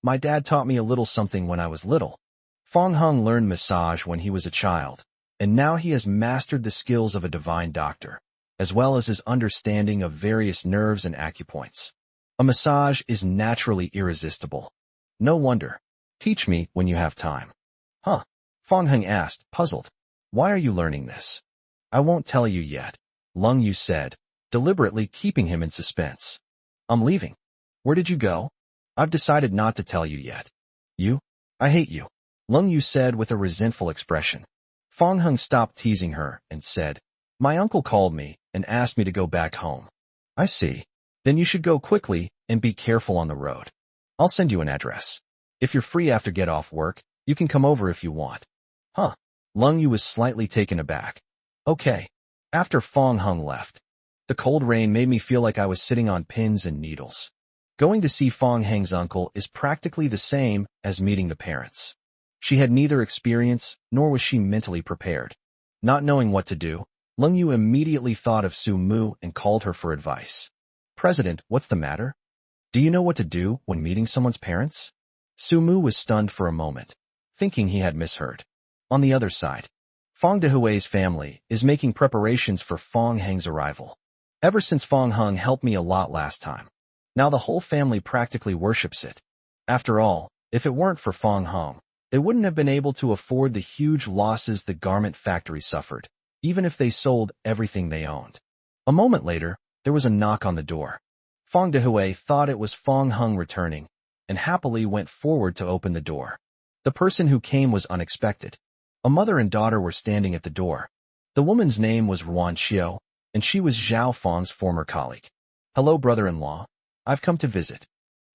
Speaker 1: "My dad taught me a little something when I was little." Fong Hung learned massage when he was a child, and now he has mastered the skills of a divine doctor, as well as his understanding of various nerves and acupoints. A massage is naturally irresistible. No wonder. "Teach me when you have time." "Huh?" Fong Hung asked, puzzled. "Why are you learning this?" "I won't tell you yet," Lung Yu said, deliberately keeping him in suspense. "I'm leaving." "Where did you go?" "I've decided not to tell you yet." "You? I hate you," Lung Yu said with a resentful expression. Fong Hung stopped teasing her and said, "My uncle called me and asked me to go back home." "I see. Then you should go quickly and be careful on the road. I'll send you an address. If you're free after get off work, you can come over if you want." "Huh?" Lung Yu was slightly taken aback. "Okay." After Fong Hung left, the cold rain made me feel like I was sitting on pins and needles. Going to see Fong Hung's uncle is practically the same as meeting the parents. She had neither experience nor was she mentally prepared. Not knowing what to do, Lung Yu immediately thought of Su Mu and called her for advice. "President, what's the matter? Do you know what to do when meeting someone's parents?" Su Mu was stunned for a moment, thinking he had misheard. On the other side, Fong Dehui's family is making preparations for Fong Hung's arrival. "Ever since Fong Hung helped me a lot last time. Now the whole family practically worships it. After all, if it weren't for Fong Hung, they wouldn't have been able to afford the huge losses the garment factory suffered, even if they sold everything they owned." A moment later, there was a knock on the door. Fong Dehui thought it was Fong Hung returning, and happily went forward to open the door. The person who came was unexpected. A mother and daughter were standing at the door. The woman's name was Ruan Xiao, and she was Zhao Fong's former colleague. "Hello, brother-in-law. I've come to visit."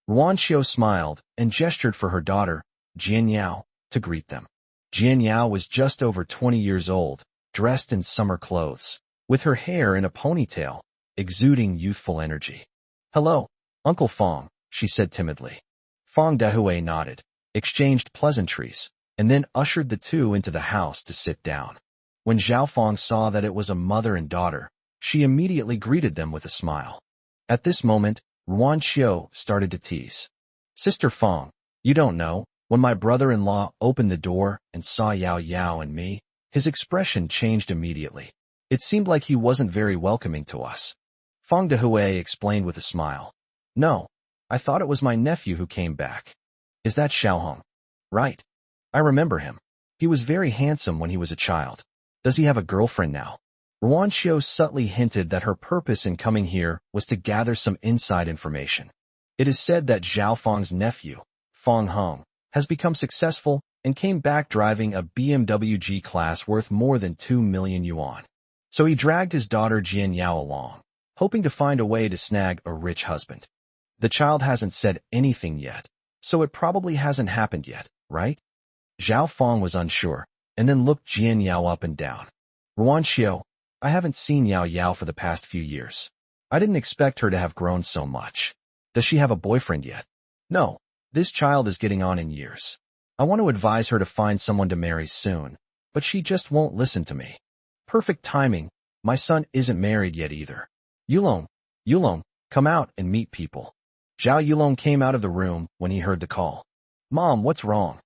Speaker 1: Ruan Xiao smiled and gestured for her daughter, Jian Yao, to greet them. Jian Yao was just over 20 years old, dressed in summer clothes, with her hair in a ponytail, exuding youthful energy. "Hello, Uncle Fong," she said timidly. Fong Dehui nodded, exchanged pleasantries, and then ushered the two into the house to sit down. When Zhao Fong saw that it was a mother and daughter, she immediately greeted them with a smile. At this moment, Ruan Xiao started to tease. "Sister Fong, you don't know, when my brother-in-law opened the door and saw Yao Yao and me, his expression changed immediately. It seemed like he wasn't very welcoming to us." Fong Dehui explained with a smile. "No, I thought it was my nephew who came back." Is that Xiaohong? Right. I remember him. He was very handsome when he was a child. Does he have a girlfriend now? Ruan Xiao subtly hinted that her purpose in coming here was to gather some inside information. It is said that Zhao Feng's nephew, Feng Hong, has become successful and came back driving a BMW G-Class worth more than 2 million yuan. So he dragged his daughter Jian Yao along, hoping to find a way to snag a rich husband. The child hasn't said anything yet, so it probably hasn't happened yet, right? Zhao Feng was unsure, and then looked Jian Yao up and down. Ruan Xiao, I haven't seen Yao Yao for the past few years. I didn't expect her to have grown so much. Does she have a boyfriend yet? No, this child is getting on in years. I want to advise her to find someone to marry soon, but she just won't listen to me. Perfect timing, my son isn't married yet either. Yulong, come out and meet people. Zhao Yulong came out of the room when he heard the call. Mom, what's wrong?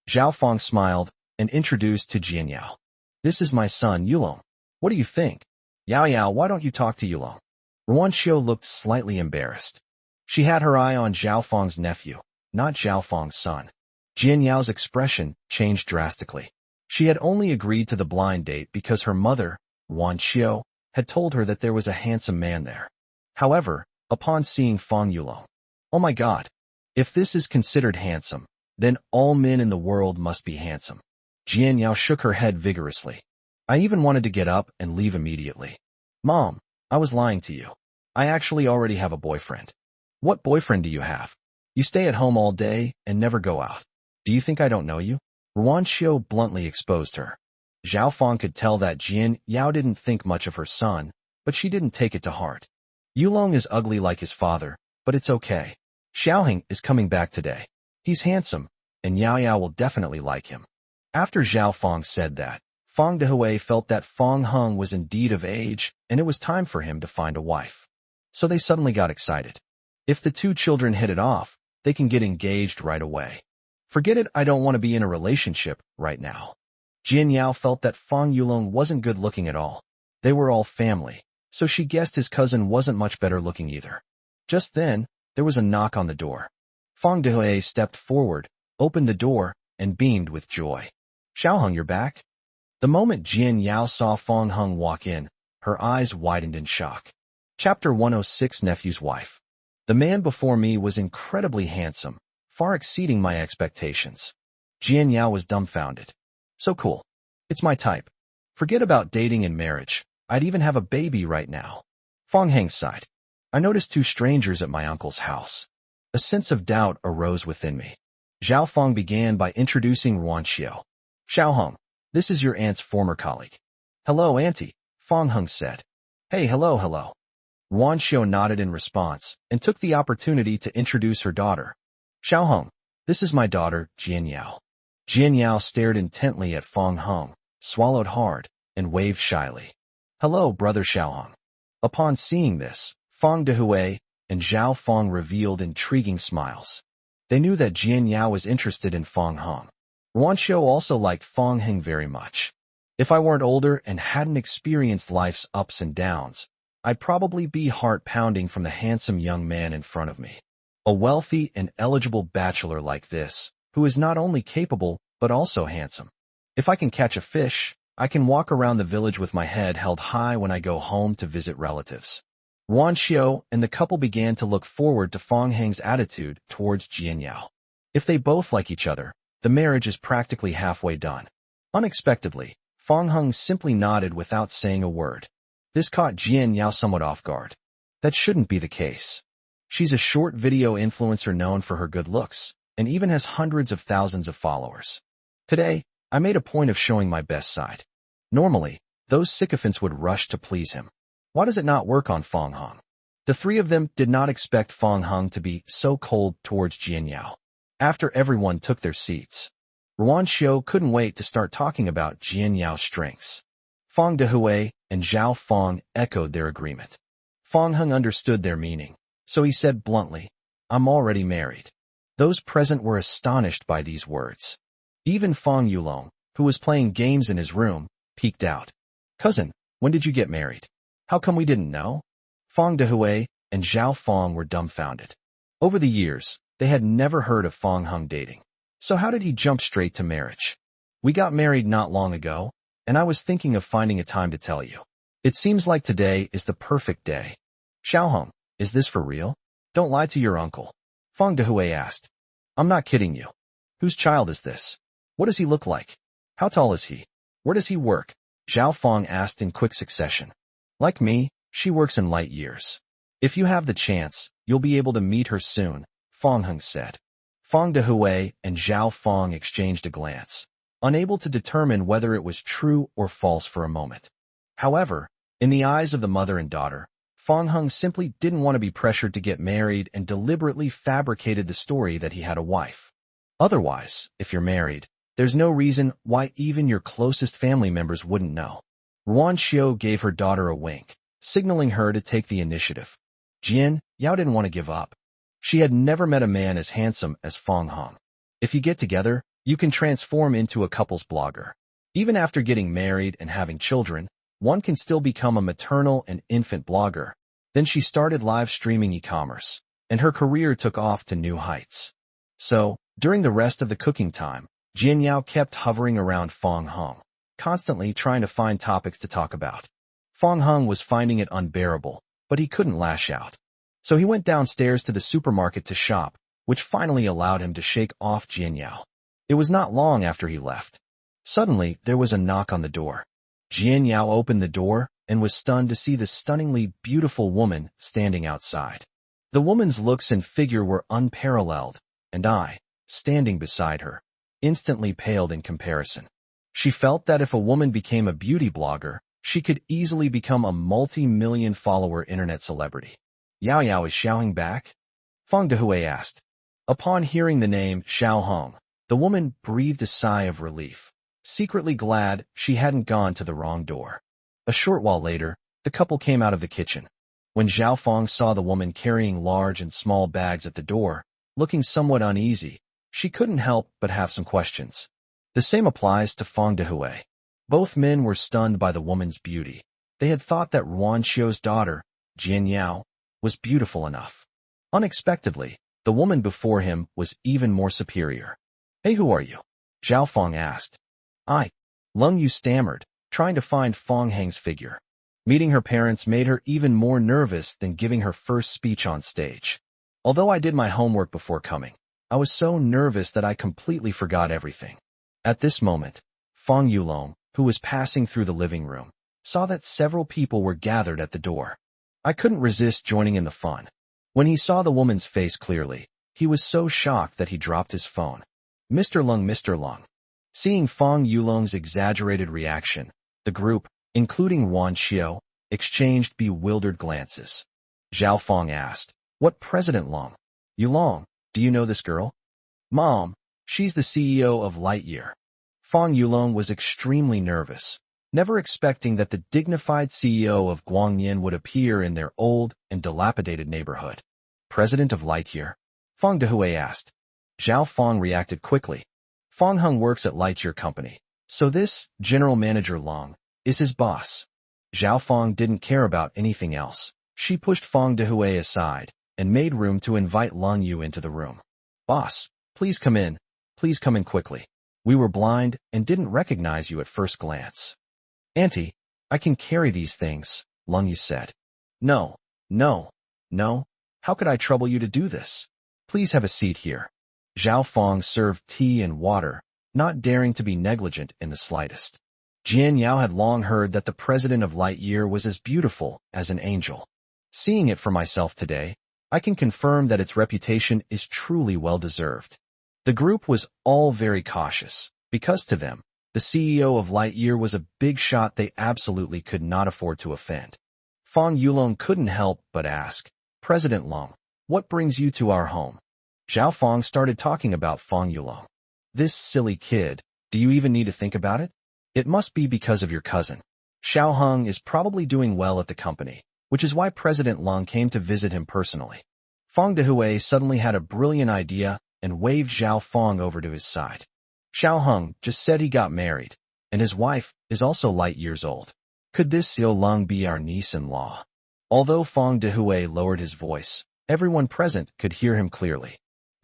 Speaker 1: Zhao Feng smiled and introduced to Jian Yao. This is my son, Yulong. What do you think? Yao Yao, why don't you talk to Yulong? Ruan Xiao looked slightly embarrassed. She had her eye on Zhao Feng's nephew, not Zhao Feng's son. Jian Yao's expression changed drastically. She had only agreed to the blind date because her mother, Ruan Xiao, had told her that there was a handsome man there. However, upon seeing Feng Yulong, oh my God, if this is considered handsome, then all men in the world must be handsome. Jian Yao shook her head vigorously. I even wanted to get up and leave immediately. Mom, I was lying to you. I actually already have a boyfriend. What boyfriend do you have? You stay at home all day and never go out. Do you think I don't know you? Ruan Xiao bluntly exposed her. Zhao Feng could tell that Jian Yao didn't think much of her son, but she didn't take it to heart. Yulong is ugly like his father, but it's okay. Xiaoheng is coming back today. He's handsome, and Yao Yao will definitely like him. After Zhao Feng said that, Feng Dehui felt that Feng Heng was indeed of age, and it was time for him to find a wife. So they suddenly got excited. If the two children hit it off, they can get engaged right away. Forget it, I don't want to be in a relationship right now. Jian Yao felt that Feng Yulong wasn't good looking at all. They were all family, so she guessed his cousin wasn't much better looking either. Just then, there was a knock on the door. Feng Dehui stepped forward, opened the door, and beamed with joy. Xiaoheng, you're back? The moment Jian Yao saw Feng Heng walk in, her eyes widened in shock. Chapter 106, Nephew's Wife. The man before me was incredibly handsome, far exceeding my expectations. Jian Yao was dumbfounded. So cool. It's my type. Forget about dating and marriage. I'd even have a baby right now. Feng Heng sighed. I noticed two strangers at my uncle's house. A sense of doubt arose within me. Zhao Feng began by introducing Ruan Xiao. Xiaoheng, this is your aunt's former colleague. Hello, Auntie, Feng Heng said. Hey, hello. Ruan Xiao nodded in response and took the opportunity to introduce her daughter. Xiaoheng, this is my daughter, Jian Yao. Jian Yao stared intently at Feng Heng, swallowed hard, and waved shyly. Hello, brother Xiaoheng. Upon seeing this, Feng Dehui and Zhao Feng revealed intriguing smiles. They knew that Jian Yao was interested in Feng Heng. Ruan Xiao also liked Feng Heng very much. If I weren't older and hadn't experienced life's ups and downs, I'd probably be heart-pounding from the handsome young man in front of me. A wealthy and eligible bachelor like this, who is not only capable, but also handsome. If I can catch a fish, I can walk around the village with my head held high when I go home to visit relatives. Ruan Xiao and the couple began to look forward to Feng Heng's attitude towards Jian Yao. If they both like each other, the marriage is practically halfway done. Unexpectedly, Feng Heng simply nodded without saying a word. This caught Jian Yao somewhat off guard. That shouldn't be the case. She's a short video influencer known for her good looks, and even has hundreds of thousands of followers. Today, I made a point of showing my best side. Normally, those sycophants would rush to please him. Why does it not work on Feng Heng? The three of them did not expect Feng Heng to be so cold towards Jian Yao. After everyone took their seats, Ruan Xiao couldn't wait to start talking about Jian Yao's strengths. Feng Dehui and Zhao Feng echoed their agreement. Feng Heng understood their meaning, so he said bluntly, I'm already married. Those present were astonished by these words. Even Feng Yulong, who was playing games in his room, peeked out. Cousin, when did you get married? How come we didn't know? Feng Dehui and Zhao Feng were dumbfounded. Over the years, They had never heard of Fong Hung dating. So how did he jump straight to marriage? We got married not long ago, and I was thinking of finding a time to tell you. It seems like today is the perfect day. Xiaohong, is this for real? Don't lie to your uncle. Fong Dehui asked. I'm not kidding you. Whose child is this? What does he look like? How tall is he? Where does he work? Zhao Fong asked in quick succession. Like me, she works in light years. If you have the chance, you'll be able to meet her soon, Fong Hung said. Fong Dehui and Zhao Fong exchanged a glance, unable to determine whether it was true or false for a moment. However, in the eyes of the mother and daughter, Fong Hung simply didn't want to be pressured to get married and deliberately fabricated the story that he had a wife. Otherwise, if you're married, there's no reason why even your closest family members wouldn't know. Ruan Xiao gave her daughter a wink, signaling her to take the initiative. Jian Yao didn't want to give up. She had never met a man as handsome as Fong Hung. If you get together, you can transform into a couples blogger. Even after getting married and having children, one can still become a maternal and infant blogger. Then she started live streaming e-commerce, and her career took off to new heights. So, during the rest of the cooking time, Jian Yao kept hovering around Fong Hung, constantly trying to find topics to talk about. Fong Hung was finding it unbearable, but he couldn't lash out. So he went downstairs to the supermarket to shop, which finally allowed him to shake off Jian Yao. It was not long after he left. Suddenly, there was a knock on the door. Jian Yao opened the door and was stunned to see the stunningly beautiful woman standing outside. The woman's looks and figure were unparalleled, and I, standing beside her, instantly paled in comparison. She felt that if a woman became a beauty blogger, she could easily become a multi-million follower internet celebrity. Yao Yao is Xiaohong back? Fong Dehui asked. Upon hearing the name Xiaohong, the woman breathed a sigh of relief, secretly glad she hadn't gone to the wrong door. A short while later, the couple came out of the kitchen. When Zhao Fong saw the woman carrying large and small bags at the door, looking somewhat uneasy, she couldn't help but have some questions. The same applies to Fong Dehui. Both men were stunned by the woman's beauty. They had thought that Ruan Xiao's daughter, Jian Yao, was beautiful enough. Unexpectedly, the woman before him was even more superior. Hey, who are you? Zhao Fong asked. Lung Yu stammered, trying to find Fong Heng's figure. Meeting her parents made her even more nervous than giving her first speech on stage. Although I did my homework before coming, I was so nervous that I completely forgot everything. At this moment, Fong Yulong, who was passing through the living room, saw that several people were gathered at the door. I couldn't resist joining in the fun. When he saw the woman's face clearly, he was so shocked that he dropped his phone. Mr. Lung. Seeing Fong Yulong's exaggerated reaction, the group, including Ruan Xiao, exchanged bewildered glances. Zhao Fong asked, What President Long? Yulong, do you know this girl? Mom, she's the CEO of Lightyear. Fong Yulong was extremely nervous, never expecting that the dignified CEO of Guangyan would appear in their old and dilapidated neighborhood. President of Lightyear? Fong Dehui asked. Zhao Fong reacted quickly. Fong Hung works at Lightyear Company, so this, General Manager Long, is his boss. Zhao Fong didn't care about anything else. She pushed Fong Dehui aside and made room to invite Lung Yu into the room. Boss, please come in. Please come in quickly. We were blind and didn't recognize you at first glance. Auntie, I can carry these things, Lung Yu said. No. How could I trouble you to do this? Please have a seat here. Zhao Fong served tea and water, not daring to be negligent in the slightest. Jian Yao had long heard that the president of Lightyear was as beautiful as an angel. Seeing it for myself today, I can confirm that its reputation is truly well-deserved. The group was all very cautious, because to them, the CEO of Lightyear was a big shot they absolutely could not afford to offend. Fong Yulong couldn't help but ask, President Long, what brings you to our home? Zhao Fong started talking about Fong Yulong. This silly kid, do you even need to think about it? It must be because of your cousin. Xiao Hung is probably doing well at the company, which is why President Long came to visit him personally. Fong Dehui suddenly had a brilliant idea and waved Zhao Fong over to his side. Xiao Hung just said he got married, and his wife is also light years old. Could this Xiao Lung be our niece-in-law? Although Fong Dehui lowered his voice, everyone present could hear him clearly.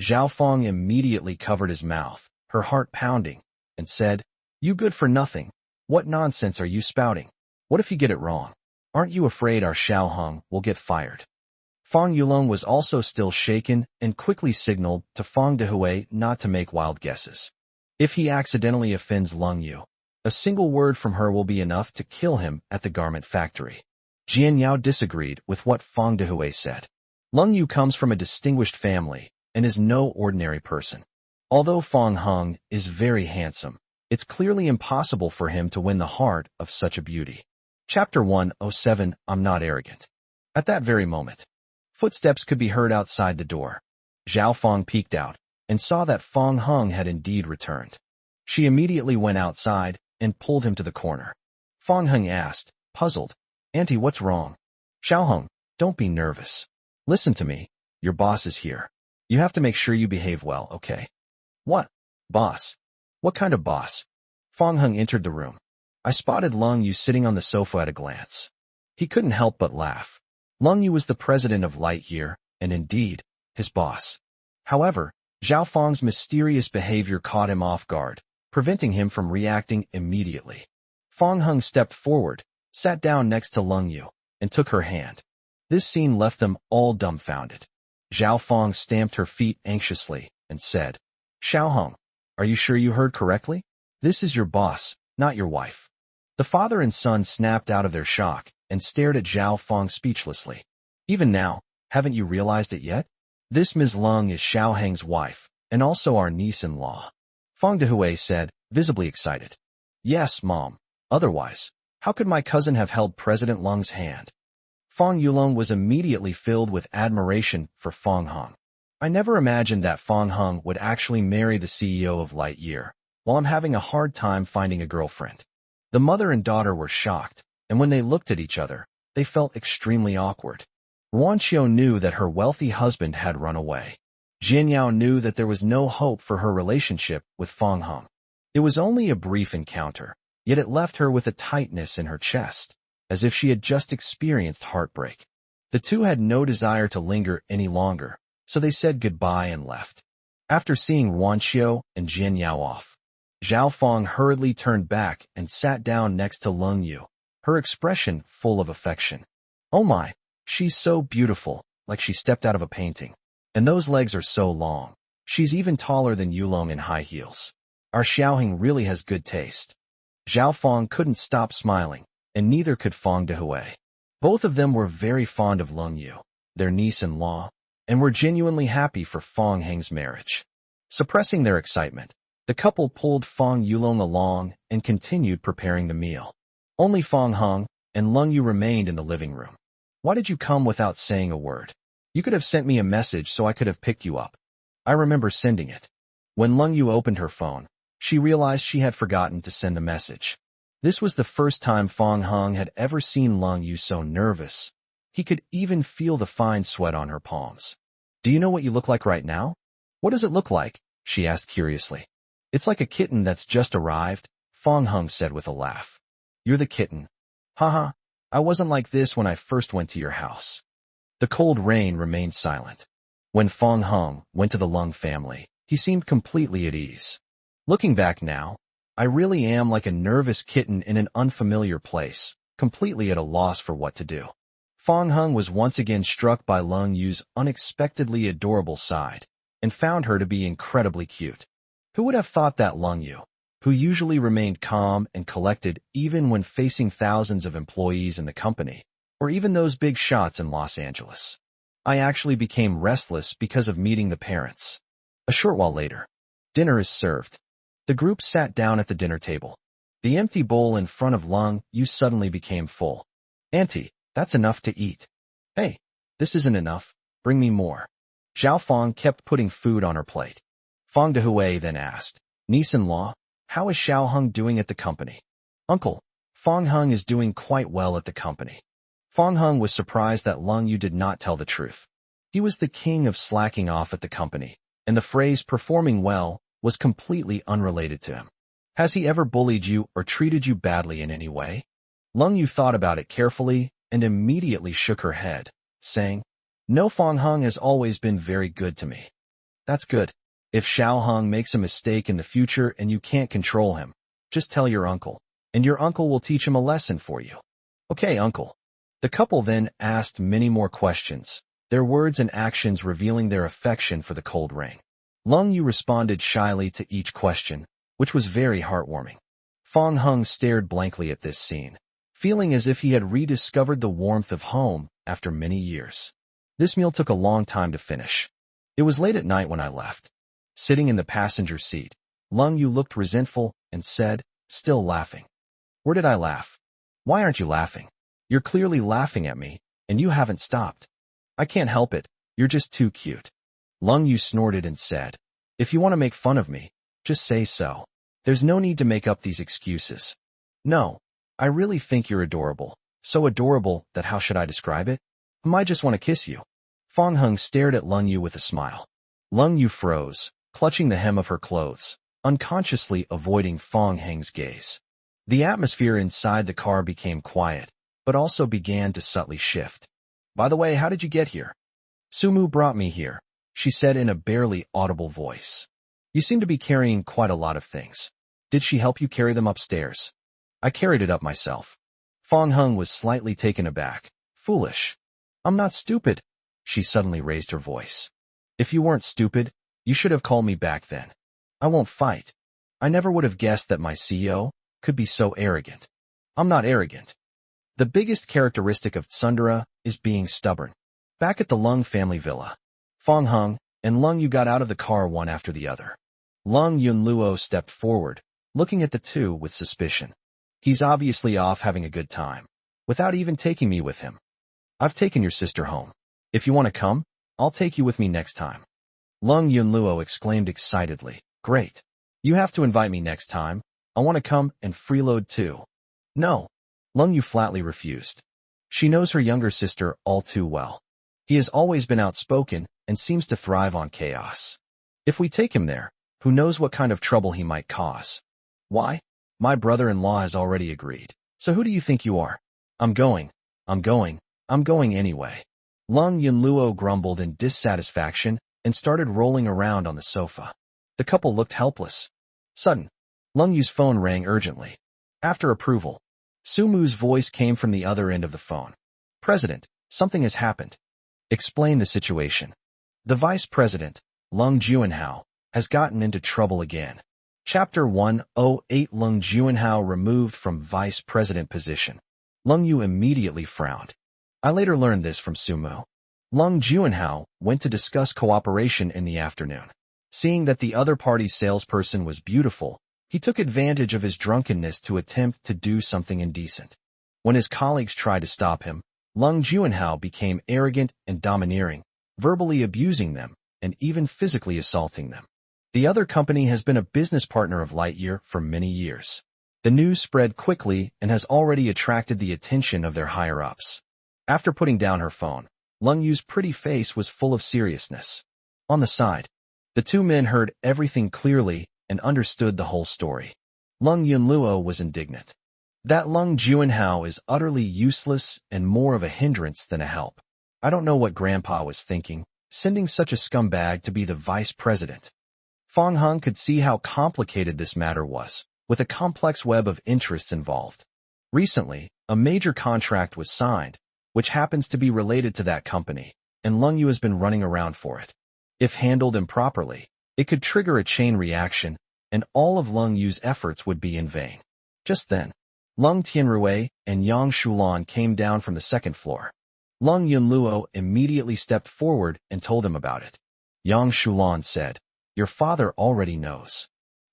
Speaker 1: Zhao Fong immediately covered his mouth, her heart pounding, and said, "You good for nothing. What nonsense are you spouting? What if you get it wrong? Aren't you afraid our Xiao Hong will get fired?" Fong Yulong was also still shaken and quickly signaled to Fong Dehui not to make wild guesses. If he accidentally offends Lung Yu, a single word from her will be enough to kill him at the garment factory. Jian Yao disagreed with what Fong Dehui said. Lung Yu comes from a distinguished family and is no ordinary person. Although Fong Hung is very handsome, it's clearly impossible for him to win the heart of such a beauty. Chapter 107, I'm Not Arrogant. At that very moment, footsteps could be heard outside the door. Zhao Fong peeked out and saw that Fong Hung had indeed returned. She immediately went outside and pulled him to the corner. Fong Hung asked, puzzled, "Auntie, what's wrong?" "Xiao Hung, don't be nervous. Listen to me. Your boss is here. You have to make sure you behave well, okay?" "What? Boss? What kind of boss?" Fong Hung entered the room. I spotted Lung Yu sitting on the sofa at a glance. He couldn't help but laugh. Lung Yu was the president of Lightyear, and indeed, his boss. However, Zhao Fong's mysterious behavior caught him off guard, preventing him from reacting immediately. Fong Hung stepped forward, sat down next to Lung Yu, and took her hand. This scene left them all dumbfounded. Zhao Fong stamped her feet anxiously and said, "Xiao Hung, are you sure you heard correctly? This is your boss, not your wife." The father and son snapped out of their shock and stared at Zhao Fong speechlessly. "Even now, haven't you realized it yet? This Ms. Lung is Xiao Heng's wife, and also our niece-in-law." Fong Dehui said, visibly excited. "Yes, Mom. Otherwise, how could my cousin have held President Lung's hand?" Fong Yulong was immediately filled with admiration for Fong Hung. "I never imagined that Fong Hung would actually marry the CEO of Lightyear, while I'm having a hard time finding a girlfriend." The mother and daughter were shocked, and when they looked at each other, they felt extremely awkward. Ruanqiu knew that her wealthy husband had run away. Jian Yao knew that there was no hope for her relationship with Fong Hung. It was only a brief encounter, yet it left her with a tightness in her chest, as if she had just experienced heartbreak. The two had no desire to linger any longer, so they said goodbye and left. After seeing Ruanqiu and Jian Yao off, Zhao Fong hurriedly turned back and sat down next to Lung Yu, her expression full of affection. "Oh my, she's so beautiful, like she stepped out of a painting. And those legs are so long. She's even taller than Yulong in high heels. Our Xiaoheng really has good taste." Zhao Fong couldn't stop smiling, and neither could Fong Dehui. Both of them were very fond of Lung Yu, their niece-in-law, and were genuinely happy for Fong Heng's marriage. Suppressing their excitement, the couple pulled Fong Yulong along and continued preparing the meal. Only Fong Hung and Lung Yu remained in the living room. "Why did you come without saying a word? You could have sent me a message so I could have picked you up." "I remember sending it." When Lung Yu opened her phone, she realized she had forgotten to send the message. This was the first time Fong Hung had ever seen Lung Yu so nervous. He could even feel the fine sweat on her palms. "Do you know what you look like right now?" "What does it look like?" she asked curiously. "It's like a kitten that's just arrived," Fong Hung said with a laugh. "You're the kitten." "Haha, I wasn't like this when I first went to your house." The cold rain remained silent. When Fong Hung went to the Lung family, he seemed completely at ease. "Looking back now, I really am like a nervous kitten in an unfamiliar place, completely at a loss for what to do." Fong Hung was once again struck by Lung Yu's unexpectedly adorable side, and found her to be incredibly cute. Who would have thought that Lung Yu, who usually remained calm and collected even when facing thousands of employees in the company, or even those big shots in Los Angeles. I actually became restless because of meeting the parents. A short while later, dinner is served. The group sat down at the dinner table. The empty bowl in front of Lung Yu suddenly became full. "Auntie, that's enough to eat." "Hey, this isn't enough. Bring me more." Zhao Fong kept putting food on her plate. Fong Dehui then asked, "Niece-in-law, how is Xiao Hung doing at the company?" "Uncle, Fong Hung is doing quite well at the company." Fong Hung was surprised that Lung Yu did not tell the truth. He was the king of slacking off at the company, and the phrase performing well was completely unrelated to him. "Has he ever bullied you or treated you badly in any way?" Lung Yu thought about it carefully and immediately shook her head, saying, "No, Fong Hung has always been very good to me." That's good. If Xiao Hong makes a mistake in the future and you can't control him, just tell your uncle, and your uncle will teach him a lesson for you. Okay, uncle. The couple then asked many more questions, their words and actions revealing their affection for the cold ring. Lung Yu responded shyly to each question, which was very heartwarming. Fong Hung stared blankly at this scene, feeling as if he had rediscovered the warmth of home after many years. This meal took a long time to finish. It was late at night when I left. Sitting in the passenger seat, Lung Yu looked resentful and said, still laughing. Where did I laugh? Why aren't you laughing? You're clearly laughing at me, and you haven't stopped. I can't help it, you're just too cute. Lung Yu snorted and said, if you want to make fun of me, just say so. There's no need to make up these excuses. No, I really think you're adorable. So adorable that how should I describe it? I might just want to kiss you. Fong Hung stared at Lung Yu with a smile. Lung Yu froze, clutching the hem of her clothes, unconsciously avoiding Fong Hung's gaze. The atmosphere inside the car became quiet, but also began to subtly shift. By the way, how did you get here? Sumu brought me here, she said in a barely audible voice. You seem to be carrying quite a lot of things. Did she help you carry them upstairs? I carried it up myself. Fong Hung was slightly taken aback. Foolish. I'm not stupid. She suddenly raised her voice. If you weren't stupid, you should have called me back then. I won't fight. I never would have guessed that my CEO could be so arrogant. I'm not arrogant. The biggest characteristic of Tsundere is being stubborn. Back at the Lung family villa, Fong Hung and Lung Yu got out of the car one after the other. Lung Yunluo stepped forward, looking at the two with suspicion. He's obviously off having a good time, without even taking me with him. I've taken your sister home. If you want to come, I'll take you with me next time. Lung Yunluo exclaimed excitedly. Great. You have to invite me next time. I want to come and freeload too. No. Lung Yu flatly refused. She knows her younger sister all too well. He has always been outspoken and seems to thrive on chaos. If we take him there, who knows what kind of trouble he might cause? Why? My brother-in-law has already agreed. So who do you think you are? I'm going anyway. Lung Yunluo grumbled in dissatisfaction and started rolling around on the sofa. The couple looked helpless. Sudden, Lung Yu's phone rang urgently. After approval, Sumu's voice came from the other end of the phone. President, something has happened. Explain the situation. The vice president, Lung Juanhao, has gotten into trouble again. Chapter 108 Lung Juanhao removed from vice president position. Lung Yu immediately frowned. I later learned this from Sumu. Lung Juanhao went to discuss cooperation in the afternoon. Seeing that the other party's salesperson was beautiful, he took advantage of his drunkenness to attempt to do something indecent. When his colleagues tried to stop him, Lung Juanhao became arrogant and domineering, verbally abusing them and even physically assaulting them. The other company has been a business partner of Lightyear for many years. The news spread quickly and has already attracted the attention of their higher-ups. After putting down her phone, Lung Yu's pretty face was full of seriousness. On the side, the two men heard everything clearly and understood the whole story. Lung Yunluo was indignant. That Lung Juanhao is utterly useless and more of a hindrance than a help. I don't know what Grandpa was thinking, sending such a scumbag to be the vice president. Fong Hung could see how complicated this matter was, with a complex web of interests involved. Recently, a major contract was signed, which happens to be related to that company, and Lung Yu has been running around for it. If handled improperly, it could trigger a chain reaction, and all of Lung Yu's efforts would be in vain. Just then, Lung Tianrui and Yang Shulan came down from the second floor. Lung Yunluo immediately stepped forward and told him about it. Yang Shulan said, Your father already knows.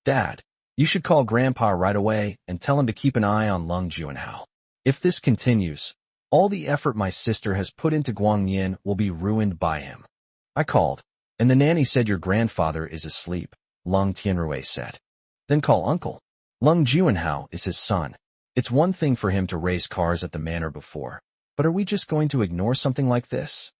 Speaker 1: Dad, you should call Grandpa right away and tell him to keep an eye on Lung Juanhao. If this continues, all the effort my sister has put into Guangyin will be ruined by him. I called, and the nanny said your grandfather is asleep, Lung Tianrui said. Then call uncle. Lung Juanhao is his son. It's one thing for him to race cars at the manor before, but are we just going to ignore something like this?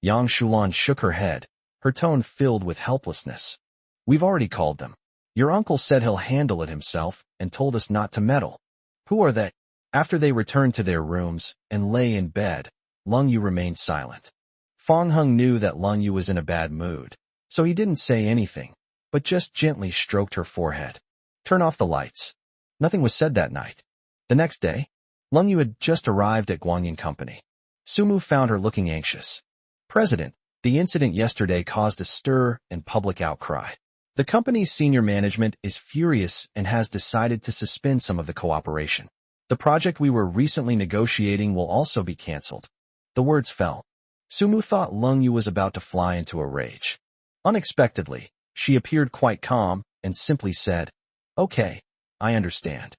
Speaker 1: Yang Shulan shook her head, her tone filled with helplessness. We've already called them. Your uncle said he'll handle it himself and told us not to meddle. Who are they? After they returned to their rooms and lay in bed, Lung Yu remained silent. Fong Hung knew that Lung Yu was in a bad mood. so he didn't say anything, but just gently stroked her forehead. Turn off the lights. Nothing was said that night. The next day, Lung Yu had just arrived at Guanyin Company. Sumu found her looking anxious. President, the incident yesterday caused a stir and public outcry. The company's senior management is furious and has decided to suspend some of the cooperation. The project we were recently negotiating will also be cancelled. The words fell. Sumu thought Lung Yu was about to fly into a rage. Unexpectedly, she appeared quite calm and simply said, "Okay, I understand."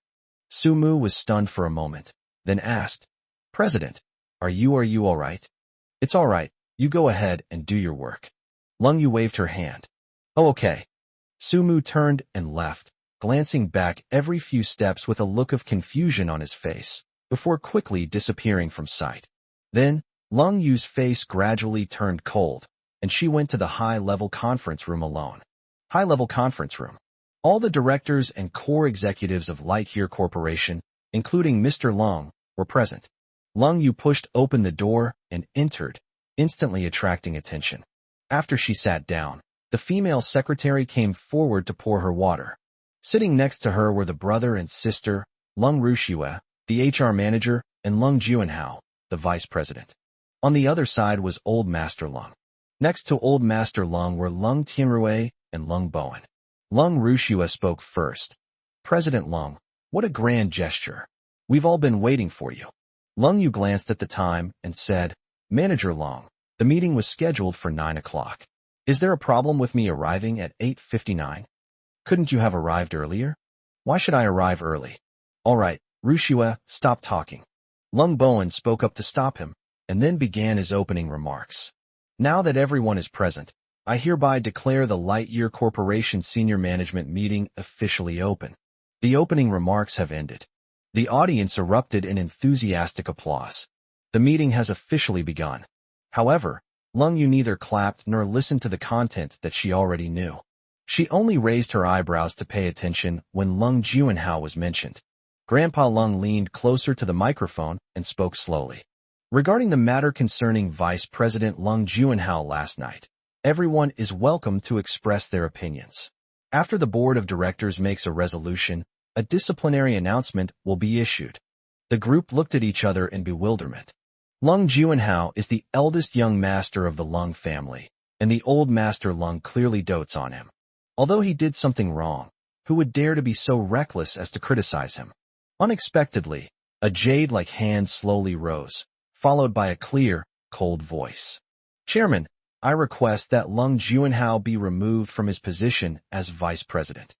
Speaker 1: Sumu was stunned for a moment, then asked, "President, are you all right?" "It's all right. You go ahead and do your work." Lung Yu waved her hand. "Oh, okay." Sumu turned and left, glancing back every few steps with a look of confusion on his face, before quickly disappearing from sight. Then, Lung Yu's face gradually turned cold, and she went to the high-level conference room alone. High-level conference room. All the directors and core executives of Lightyear Corporation, including Mr. Lung, were present. Lung Yu pushed open the door and entered, instantly attracting attention. After she sat down, the female secretary came forward to pour her water. Sitting next to her were the brother and sister, Lung Rushue, the HR manager, and Lung Juanhao, the vice president. On the other side was Old Master Lung. Next to Old Master Lung were Lung Tianrue and Lung Bowen. Lung Rushue spoke first. "President Lung, what a grand gesture. We've all been waiting for you." Lung Yu glanced at the time and said, "Manager Lung, the meeting was scheduled for 9 o'clock. Is there a problem with me arriving at 8:59? Couldn't you have arrived earlier?" "Why should I arrive early?" "All right, Rushue, stop talking." Lung Bowen spoke up to stop him, and then began his opening remarks. "Now that everyone is present, I hereby declare the Lightyear Corporation Senior Management Meeting officially open." The opening remarks have ended. The audience erupted in enthusiastic applause. The meeting has officially begun. However, Lung Yu neither clapped nor listened to the content that she already knew. She only raised her eyebrows to pay attention when Lung Juanhao was mentioned. Grandpa Lung leaned closer to the microphone and spoke slowly. "Regarding the matter concerning Vice President Lung Juanhao last night, everyone is welcome to express their opinions. After the board of directors makes a resolution, a disciplinary announcement will be issued." The group looked at each other in bewilderment. Lung Juanhao is the eldest young master of the Lung family, and the old master Lung clearly dotes on him. Although he did something wrong, who would dare to be so reckless as to criticize him? Unexpectedly, a jade-like hand slowly rose, followed by a clear, cold voice. "Chairman, I request that Lung Juanhao be removed from his position as vice president."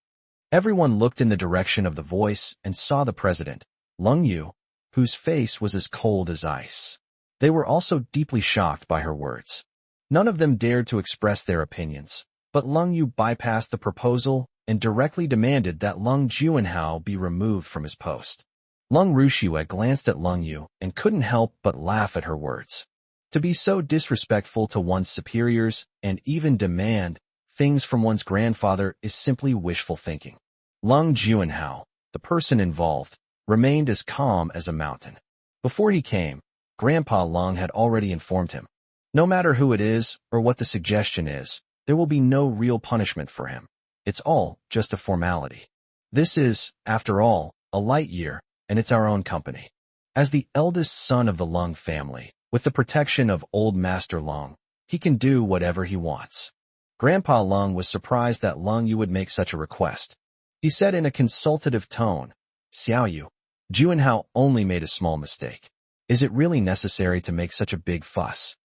Speaker 1: Everyone looked in the direction of the voice and saw the president, Lung Yu, whose face was as cold as ice. They were also deeply shocked by her words. None of them dared to express their opinions, but Lung Yu bypassed the proposal and directly demanded that Lung Juanhao be removed from his post. Lung Rushue glanced at Lung Yu and couldn't help but laugh at her words. To be so disrespectful to one's superiors and even demand things from one's grandfather is simply wishful thinking. Lung Juanhao, the person involved, remained as calm as a mountain. Before he came, Grandpa Lung had already informed him. No matter who it is or what the suggestion is, there will be no real punishment for him. It's all just a formality. This is, after all, a Lightyear, and it's our own company. As the eldest son of the Lung family, with the protection of Old Master Lung, he can do whatever he wants. Grandpa Lung was surprised that Lung Yu would make such a request. He said in a consultative tone, "Xiao Yu, Juanhao only made a small mistake. Is it really necessary to make such a big fuss?"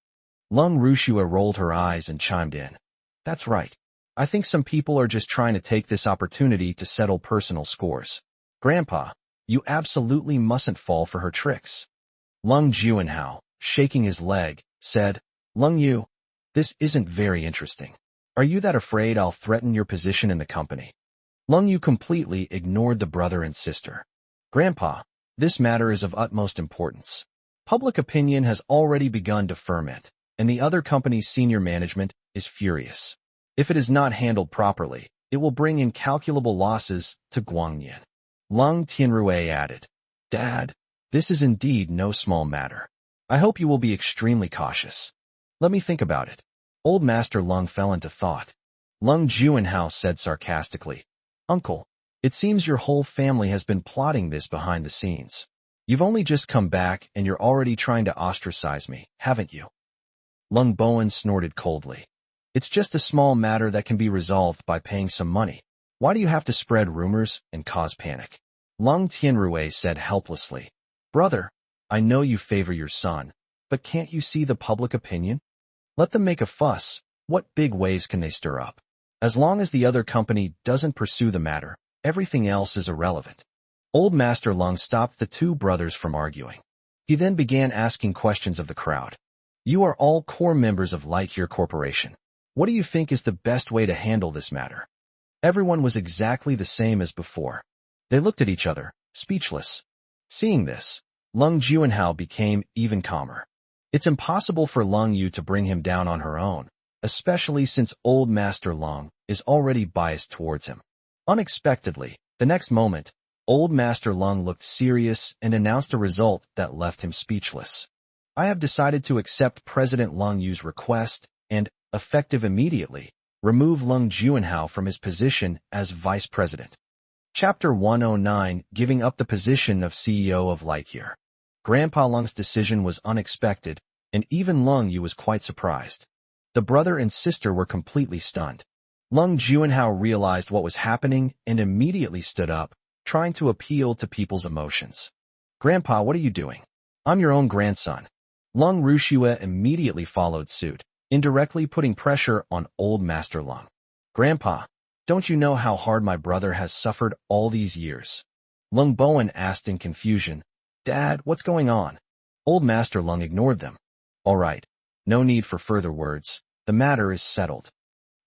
Speaker 1: Lung Rushue rolled her eyes and chimed in. "That's right. I think some people are just trying to take this opportunity to settle personal scores. Grandpa, you absolutely mustn't fall for her tricks." Lung Juanhao, shaking his leg, said, "Lung Yu, this isn't very interesting. Are you that afraid I'll threaten your position in the company?" Lung Yu completely ignored the brother and sister. "Grandpa, this matter is of utmost importance. Public opinion has already begun to ferment, and the other company's senior management is furious. If it is not handled properly, it will bring incalculable losses to Guangyin." Lung Tianrue added, "Dad, this is indeed no small matter. I hope you will be extremely cautious. Let me think about it." Old Master Lung fell into thought. Lung Juanhao said sarcastically, "Uncle, it seems your whole family has been plotting this behind the scenes. You've only just come back and you're already trying to ostracize me, haven't you?" Lung Bowen snorted coldly. "It's just a small matter that can be resolved by paying some money. Why do you have to spread rumors and cause panic?" Lung Tianrui said helplessly, "Brother, I know you favor your son, but can't you see the public opinion? Let them make a fuss. What big waves can they stir up? As long as the other company doesn't pursue the matter, everything else is irrelevant." Old Master Lung stopped the two brothers from arguing. He then began asking questions of the crowd. "You are all core members of Lightyear Corporation. What do you think is the best way to handle this matter?" Everyone was exactly the same as before. They looked at each other, speechless. Seeing this, Lung Juanhao became even calmer. It's impossible for Lung Yu to bring him down on her own, especially since Old Master Lung is already biased towards him. Unexpectedly, the next moment, Old Master Lung looked serious and announced a result that left him speechless. "I have decided to accept President Lung Yu's request and, effective immediately, remove Lung Juanhao from his position as Vice President." Chapter 109, Giving Up the Position of CEO of Lightyear. Grandpa Lung's decision was unexpected, and even Lung Yu was quite surprised. The brother and sister were completely stunned. Lung Juanhao realized what was happening and immediately stood up, trying to appeal to people's emotions. "Grandpa, what are you doing? I'm your own grandson." Lung Rushua immediately followed suit, indirectly putting pressure on Old Master Lung. "Grandpa, don't you know how hard my brother has suffered all these years?" Lung Bowen asked in confusion. "Dad, what's going on?" Old Master Lung ignored them. "All right, no need for further words. The matter is settled."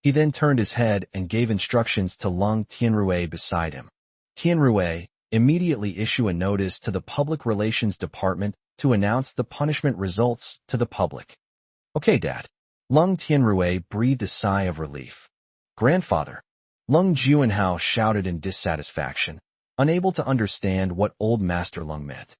Speaker 1: He then turned his head and gave instructions to Lung Tianrui beside him. "Tianrui, immediately issue a notice to the Public Relations Department to announce the punishment results to the public." "Okay, Dad." Lung Tianrui breathed a sigh of relief. "Grandfather." Lung Juanhao shouted in dissatisfaction, unable to understand what Old Master Lung meant.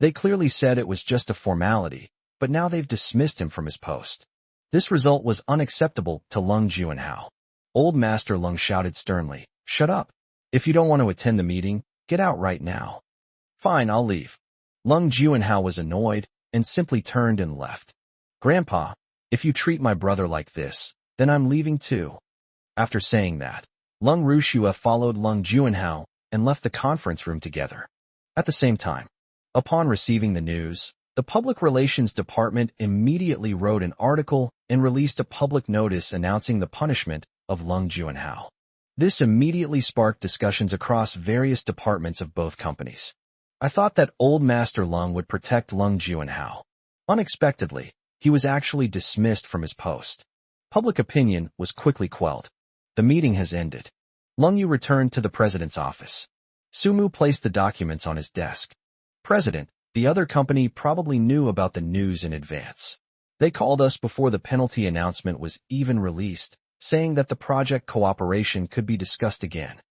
Speaker 1: They clearly said it was just a formality, but now they've dismissed him from his post. This result was unacceptable to Lung Juanhao. Old Master Lung shouted sternly, "Shut up. If you don't want to attend the meeting, get out right now." "Fine, I'll leave." Lung Juanhao was annoyed and simply turned and left. "Grandpa, if you treat my brother like this, then I'm leaving too." After saying that, Lung Rushua followed Lung Juanhao and left the conference room together. At the same time, upon receiving the news, the Public Relations Department immediately wrote an article and released a public notice announcing the punishment of Lung Juanhao. This immediately sparked discussions across various departments of both companies. I thought that Old Master Lung would protect Lung Juanhao. Unexpectedly, he was actually dismissed from his post. Public opinion was quickly quelled. The meeting has ended. Lung Yu returned to the president's office. Sumu placed the documents on his desk. "President, the other company probably knew about the news in advance. They called us before the penalty announcement was even released, saying that the project cooperation could be discussed again.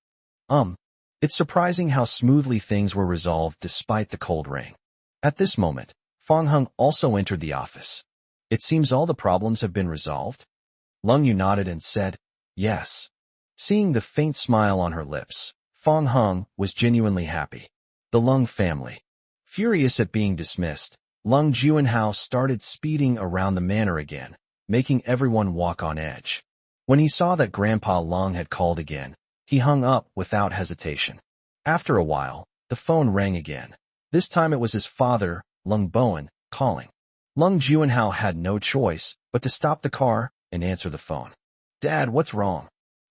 Speaker 1: It's surprising how smoothly things were resolved despite the cold rain." At this moment, Fang Heng also entered the office. "It seems all the problems have been resolved?" Lung Yu nodded and said, "Yes." Seeing the faint smile on her lips, Fang Heng was genuinely happy. The Lung family. Furious at being dismissed, Lung Juanhao started speeding around the manor again, making everyone walk on edge. When he saw that Grandpa Lung had called again, he hung up without hesitation. After a while, the phone rang again. This time it was his father, Lung Bowen, calling. Lung Juanhao had no choice but to stop the car and answer the phone. "Dad, what's wrong?"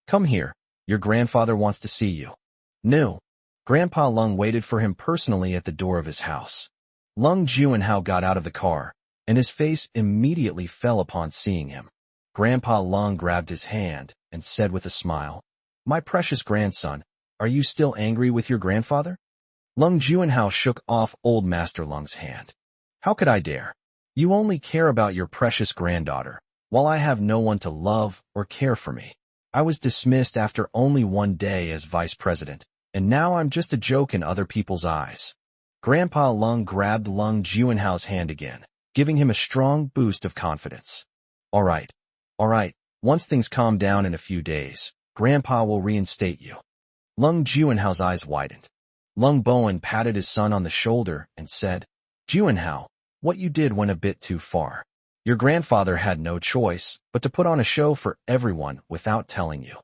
Speaker 1: "Come here. Your grandfather wants to see you." "No." Grandpa Lung waited for him personally at the door of his house. Lung Juanhao got out of the car, and his face immediately fell upon seeing him. Grandpa Lung grabbed his hand and said with a smile, "My precious grandson, are you still angry with your grandfather?" Lung Juanhao shook off Old Master Lung's hand. "How could I dare? You only care about your precious granddaughter, while I have no one to love or care for me. I was dismissed after only one day as vice president, and now I'm just a joke in other people's eyes." Grandpa Lung grabbed Lung Juanhao's hand again, giving him a strong boost of confidence. "All right. All right, once things calm down in a few days, Grandpa will reinstate you. Lung Juanhao's eyes widened. Lung Bowen patted his son on the shoulder and said, Juanhao, what you did went a bit too far. Your grandfather had no choice but to put on a show for everyone without telling you.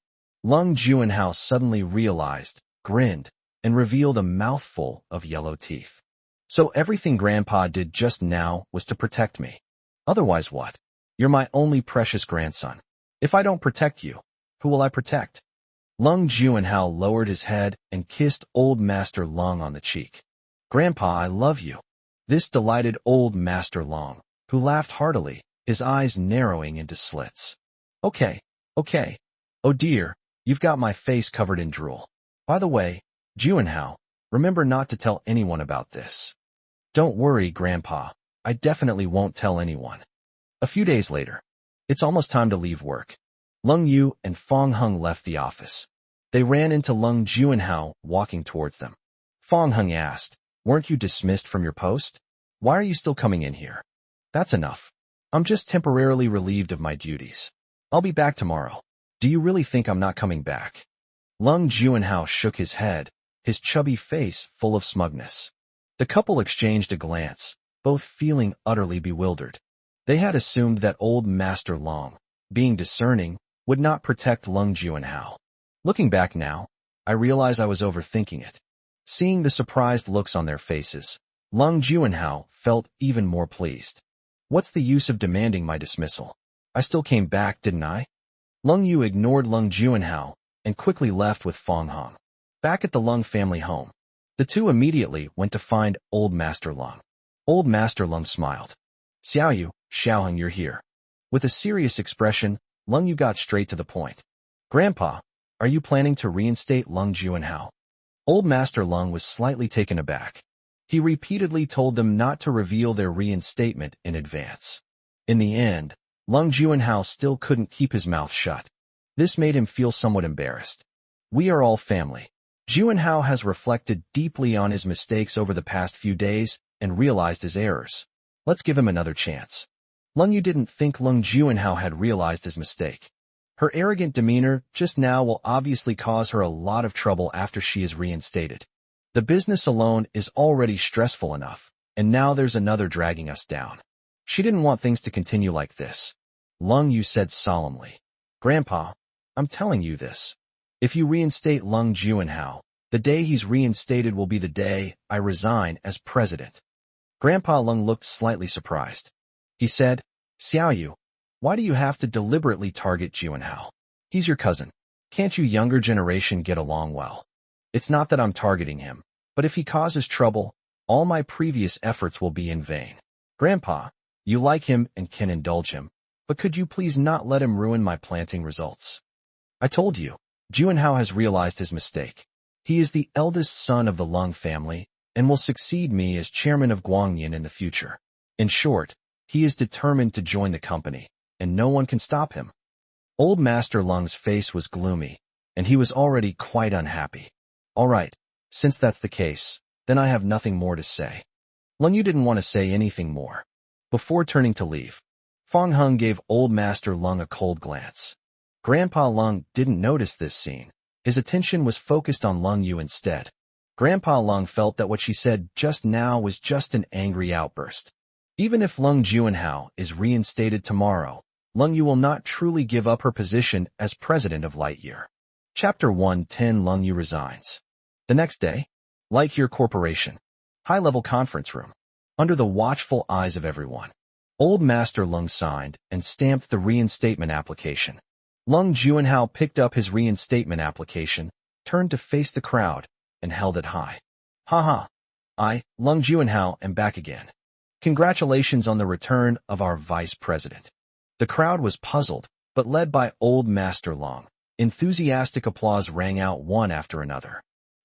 Speaker 1: Lung Juanhao suddenly realized, grinned, and revealed a mouthful of yellow teeth. So everything Grandpa did just now was to protect me. Otherwise what? You're my only precious grandson. If I don't protect you, who will I protect? Lung Juanhao lowered his head and kissed Old Master Lung on the cheek. Grandpa, I love you. This delighted Old Master Lung, who laughed heartily, his eyes narrowing into slits. Okay. Oh dear, you've got my face covered in drool. By the way, Juanhao, remember not to tell anyone about this. Don't worry, Grandpa. I definitely won't tell anyone. A few days later. It's almost time to leave work. Lung Yu and Fong Hung left the office. They ran into Lung Juanhao walking towards them. Fong Hung asked, weren't you dismissed from your post? Why are you still coming in here? That's enough. I'm just temporarily relieved of my duties. I'll be back tomorrow. Do you really think I'm not coming back? Lung Juanhao shook his head, his chubby face full of smugness. The couple exchanged a glance, both feeling utterly bewildered. They had assumed that Old Master Lung, being discerning, would not protect Lung Juanhao. Looking back now, I realize I was overthinking it. Seeing the surprised looks on their faces, Lung Juanhao felt even more pleased. What's the use of demanding my dismissal? I still came back, didn't I? Lung Yu ignored Lung Juanhao and quickly left with Fong Hung. Back at the Lung family home, the two immediately went to find Old Master Lung. Old Master Lung smiled. Xiaoyu, Xiaoheng, you're here. With a serious expression, Lung Yu got straight to the point. Grandpa, are you planning to reinstate Lung Juanhao? Old Master Lung was slightly taken aback. He repeatedly told them not to reveal their reinstatement in advance. In the end, Lung Juanhao still couldn't keep his mouth shut. This made him feel somewhat embarrassed. We are all family. Juanhao has reflected deeply on his mistakes over the past few days and realized his errors. Let's give him another chance. Lung Yu didn't think Lung Juanhao had realized his mistake. Her arrogant demeanor just now will obviously cause her a lot of trouble after she is reinstated. The business alone is already stressful enough, and now there's another dragging us down. She didn't want things to continue like this. Lung Yu said solemnly. Grandpa, I'm telling you this. If you reinstate Lung Juanhao, the day he's reinstated will be the day I resign as president. Grandpa Lung looked slightly surprised. He said, Xiaoyu, why do you have to deliberately target Juanhao? He's your cousin. Can't you younger generation get along well? It's not that I'm targeting him, but if he causes trouble, all my previous efforts will be in vain. Grandpa, you like him and can indulge him, but could you please not let him ruin my planting results? I told you, Juanhao has realized his mistake. He is the eldest son of the Lung family and will succeed me as chairman of Guangyin in the future. In short, he is determined to join the company, and no one can stop him. Old Master Lung's face was gloomy, and he was already quite unhappy. All right, since that's the case, then I have nothing more to say. Lung Yu didn't want to say anything more. Before turning to leave, Fong Hung gave Old Master Lung a cold glance. Grandpa Lung didn't notice this scene. His attention was focused on Lung Yu instead. Grandpa Lung felt that what she said just now was just an angry outburst. Even if Lung Juanhao is reinstated tomorrow, Lung Yu will not truly give up her position as president of Lightyear. Chapter 110 Lung Yu resigns. The next day, Lightyear Corporation. High-level conference room. Under the watchful eyes of everyone, Old Master Lung signed and stamped the reinstatement application. Lung Juanhao picked up his reinstatement application, turned to face the crowd, and held it high. Ha! I, Lung Juanhao, am back again. Congratulations on the return of our vice president. The crowd was puzzled, but led by Old Master Lung, enthusiastic applause rang out one after another.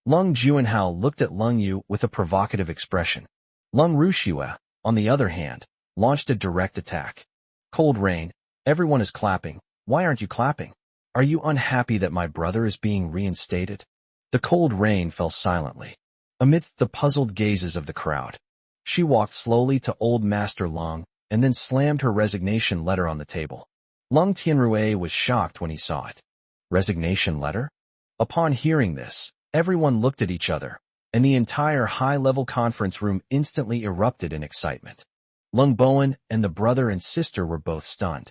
Speaker 1: Lung Juanhao looked at Lung Yu with a provocative expression. Lung Rushue, on the other hand, launched a direct attack. Cold Rain, everyone is clapping. Why aren't you clapping? Are you unhappy that my brother is being reinstated? The Cold Rain fell silently. Amidst the puzzled gazes of the crowd, she walked slowly to Old Master Lung and then slammed her resignation letter on the table. Lung Tianrui was shocked when he saw it. Resignation letter? Upon hearing this, everyone looked at each other, and the entire high-level conference room instantly erupted in excitement. Lung Bowen and the brother and sister were both stunned.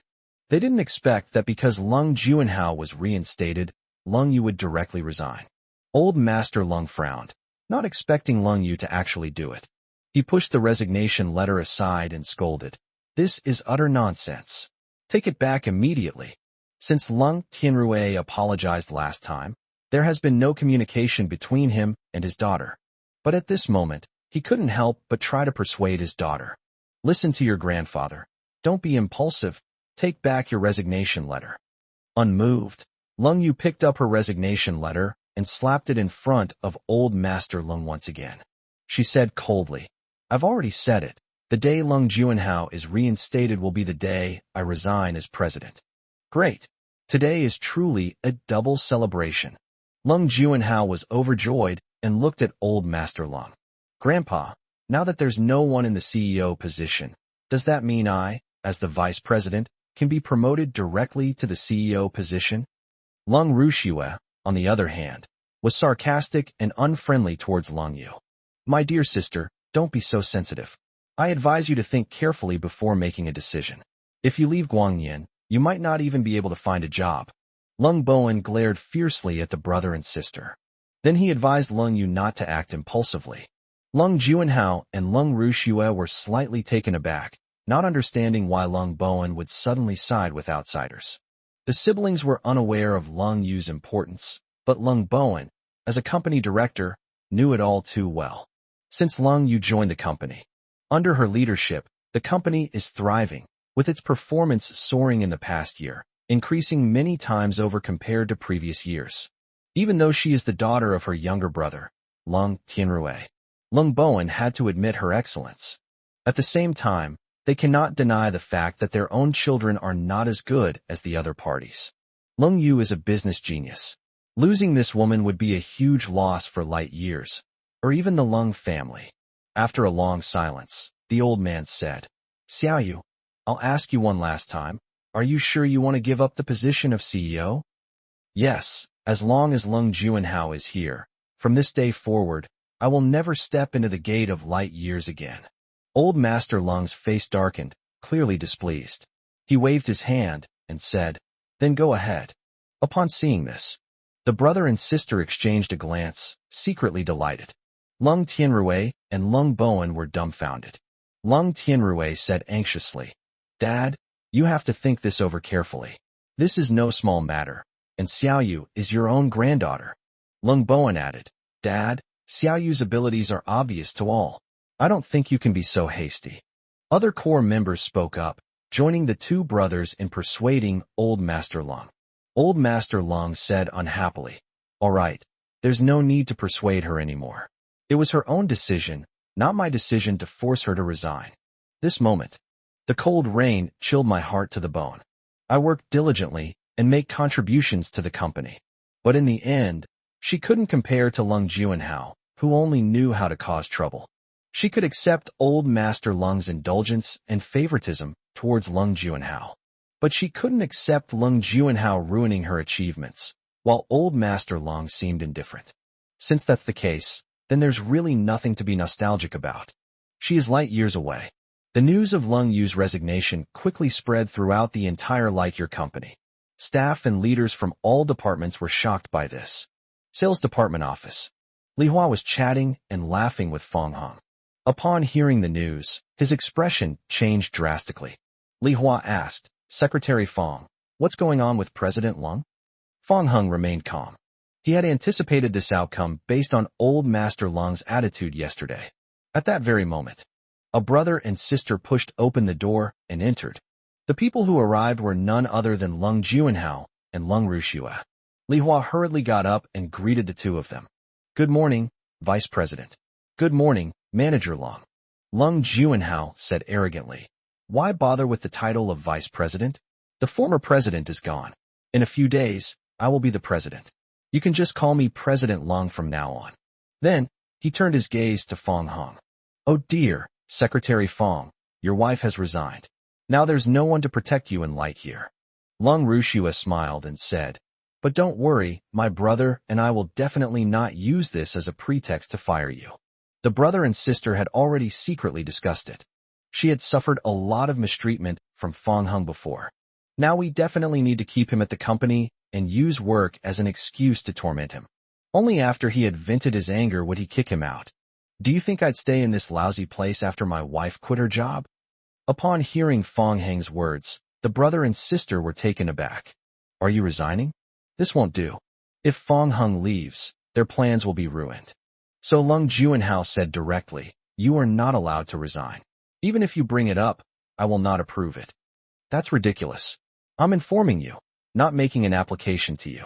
Speaker 1: They didn't expect that because Lung Juanhao was reinstated, Lung Yu would directly resign. Old Master Lung frowned, not expecting Lung Yu to actually do it. He pushed the resignation letter aside and scolded. This is utter nonsense. Take it back immediately. Since Lung Tianrui apologized last time, there has been no communication between him and his daughter. But at this moment, he couldn't help but try to persuade his daughter. Listen to your grandfather. Don't be impulsive. Take back your resignation letter. Unmoved, Lung Yu picked up her resignation letter and slapped it in front of old Master Lung once again. She said coldly, I've already said it. The day Lung Juanhao is reinstated will be the day I resign as president. Great. Today is truly a double celebration. Lung Juanhao was overjoyed and looked at old Master Lung. Grandpa, now that there's no one in the CEO position, does that mean I, as the vice president, can be promoted directly to the CEO position? Lung Rushue, on the other hand, was sarcastic and unfriendly towards Lung Yu. My dear sister, don't be so sensitive. I advise you to think carefully before making a decision. If you leave Guangyan, you might not even be able to find a job. Lung Bowen glared fiercely at the brother and sister. Then he advised Lung Yu not to act impulsively. Lung Juanhao and Lung Rushue were slightly taken aback, not understanding why Lung Bowen would suddenly side with outsiders. The siblings were unaware of Lung Yu's importance, but Lung Bowen, as a company director, knew it all too well. Since Lung Yu joined the company, under her leadership, the company is thriving, with its performance soaring in the past year, increasing many times over compared to previous years. Even though she is the daughter of her younger brother, Lung Tianrui, Lung Bowen had to admit her excellence. At the same time, they cannot deny the fact that their own children are not as good as the other parties. Lung Yu is a business genius. Losing this woman would be a huge loss for Light Years, or even the Lung family. After a long silence, the old man said, Xiao Yu, I'll ask you one last time. Are you sure you want to give up the position of CEO? Yes, as long as Lung Juanhao is here. From this day forward, I will never step into the gate of Light Years again. Old Master Lung's face darkened, clearly displeased. He waved his hand and said, Then go ahead. Upon seeing this, the brother and sister exchanged a glance, secretly delighted. Lung Tianrui and Lung Bowen were dumbfounded. Lung Tianrui said anxiously, Dad, you have to think this over carefully. This is no small matter, and Xiao Yu is your own granddaughter. Lung Bowen added, Dad, Xiao Yu's abilities are obvious to all. I don't think you can be so hasty. Other core members spoke up, joining the two brothers in persuading Old Master Lung. Old Master Lung said unhappily, All right, there's no need to persuade her anymore. It was her own decision, not my decision to force her to resign. This moment, the cold rain chilled my heart to the bone. I worked diligently and made contributions to the company. But in the end, she couldn't compare to Lung Juanhao, who only knew how to cause trouble. She could accept Old Master Lung's indulgence and favoritism towards Lung Juanhao. But she couldn't accept Lung Juanhao ruining her achievements, while Old Master Lung seemed indifferent. Since that's the case, then there's really nothing to be nostalgic about. She is light years away. The news of Lung Yu's resignation quickly spread throughout the entire Lightyear company. Staff and leaders from all departments were shocked by this. Sales department office. Li Hua was chatting and laughing with Feng Heng. Upon hearing the news, his expression changed drastically. Li Hua asked, Secretary Feng, what's going on with President Lung? Feng Heng remained calm. He had anticipated this outcome based on Old Master Lung's attitude yesterday. At that very moment, a brother and sister pushed open the door and entered. The people who arrived were none other than Lung Juanhao and Lung Rushue. Li Hua hurriedly got up and greeted the two of them. Good morning, Vice President. Good morning, Manager Lung. Lung Juanhao said arrogantly. Why bother with the title of Vice President? The former president is gone. In a few days, I will be the president. You can just call me President Lung from now on. Then, he turned his gaze to Feng Heng. Oh dear, Secretary Feng, your wife has resigned. Now there's no one to protect you in Lightyear. Lung Rushua smiled and said, "But don't worry, my brother and I will definitely not use this as a pretext to fire you." The brother and sister had already secretly discussed it. She had suffered a lot of mistreatment from Fong Hung before. Now we definitely need to keep him at the company and use work as an excuse to torment him. Only after he had vented his anger would he kick him out. Do you think I'd stay in this lousy place after my wife quit her job? Upon hearing Fong Hang's words, the brother and sister were taken aback. Are you resigning? This won't do. If Fong Hung leaves, their plans will be ruined. So Lung Juanhao said directly, you are not allowed to resign. Even if you bring it up, I will not approve it. That's ridiculous. I'm informing you, not making an application to you.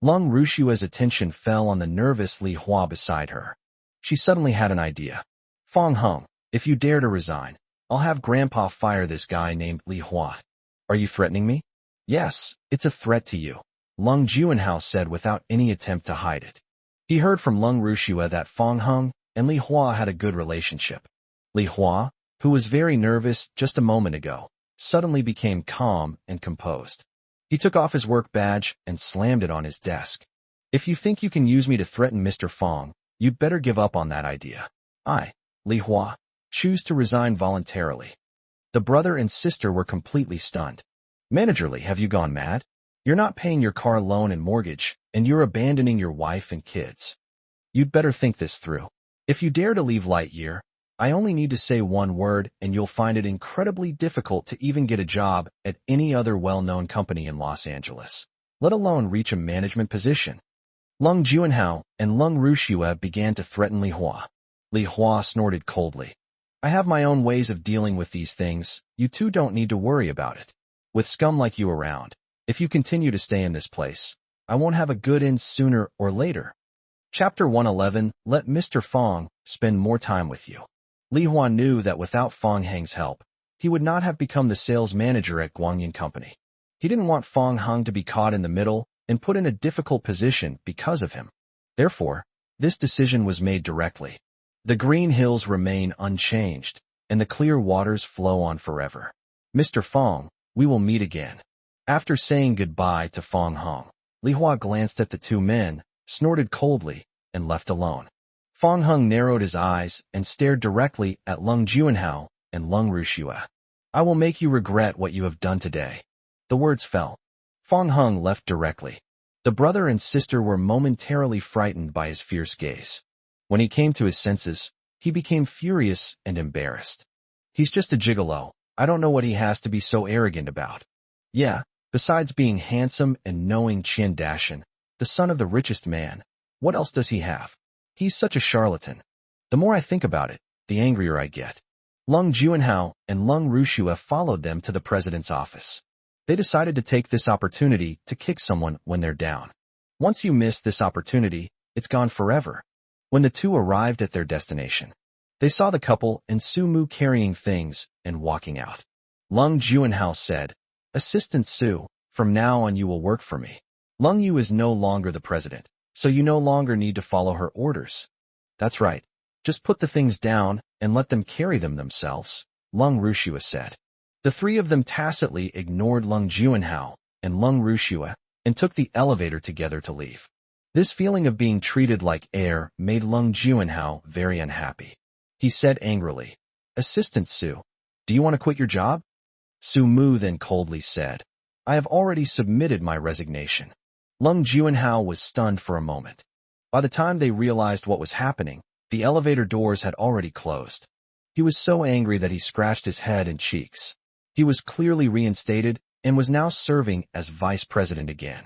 Speaker 1: Lung Rushua's attention fell on the nervous Li Hua beside her. She suddenly had an idea. Fong Hung, if you dare to resign, I'll have Grandpa fire this guy named Li Hua. Are you threatening me? Yes, it's a threat to you, Lung Juanhao said without any attempt to hide it. He heard from Lung Rushua that Fong Hung and Li Hua had a good relationship. Li Hua, who was very nervous just a moment ago, suddenly became calm and composed. He took off his work badge and slammed it on his desk. If you think you can use me to threaten Mr. Fong, you'd better give up on that idea. I, Li Hua, choose to resign voluntarily. The brother and sister were completely stunned. Managerly, have you gone mad? You're not paying your car loan and mortgage, and you're abandoning your wife and kids. You'd better think this through. If you dare to leave Lightyear, I only need to say one word and you'll find it incredibly difficult to even get a job at any other well-known company in Los Angeles, let alone reach a management position. Lung Juanhao and Lung Rushua began to threaten Li Hua. Li Hua snorted coldly. I have my own ways of dealing with these things. You two don't need to worry about it. With scum like you around, if you continue to stay in this place, I won't have a good end sooner or later. Chapter 111, Let Mr. Fong spend more time with you. Li Hua knew that without Fong Hang's help, he would not have become the sales manager at Guangyin Company. He didn't want Fong Hung to be caught in the middle and put in a difficult position because of him. Therefore, this decision was made directly. The green hills remain unchanged, and the clear waters flow on forever. Mr. Fong, we will meet again. After saying goodbye to Fong Hung, Li Hua glanced at the two men, snorted coldly, and left alone. Fong Hung narrowed his eyes and stared directly at Lung Juanhao and Lung Rushua. I will make you regret what you have done today. The words fell. Fong Hung left directly. The brother and sister were momentarily frightened by his fierce gaze. When he came to his senses, he became furious and embarrassed. He's just a gigolo. I don't know what he has to be so arrogant about. Yeah, besides being handsome and knowing Qian Dashan, the son of the richest man, what else does he have? He's such a charlatan. The more I think about it, the angrier I get. Lung Juanhao and Lung Rushua followed them to the president's office. They decided to take this opportunity to kick someone when they're down. Once you miss this opportunity, it's gone forever. When the two arrived at their destination, they saw the couple and Su-mu carrying things and walking out. Lung Juanhao said, Assistant Su, from now on you will work for me. Lung Yu is no longer the president, so you no longer need to follow her orders. That's right. Just put the things down and let them carry them themselves, Lung Rushua said. The three of them tacitly ignored Lung Juanhao and Lung Rushua and took the elevator together to leave. This feeling of being treated like air made Lung Juanhao very unhappy. He said angrily, Assistant Su, do you want to quit your job? Su-mu then coldly said, I have already submitted my resignation. Lung Juanhao was stunned for a moment. By the time they realized what was happening, the elevator doors had already closed. He was so angry that he scratched his head and cheeks. He was clearly reinstated and was now serving as vice president again.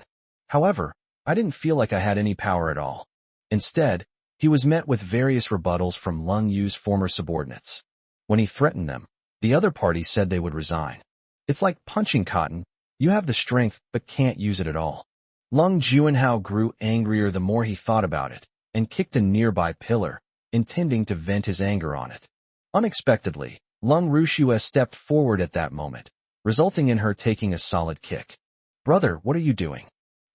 Speaker 1: However, I didn't feel like I had any power at all. Instead, he was met with various rebuttals from Lung Yu's former subordinates. When he threatened them, the other party said they would resign. It's like punching cotton. You have the strength but can't use it at all. Lung Juanhao grew angrier the more he thought about it, and kicked a nearby pillar, intending to vent his anger on it. Unexpectedly, Lung Rushua stepped forward at that moment, resulting in her taking a solid kick. Brother, what are you doing?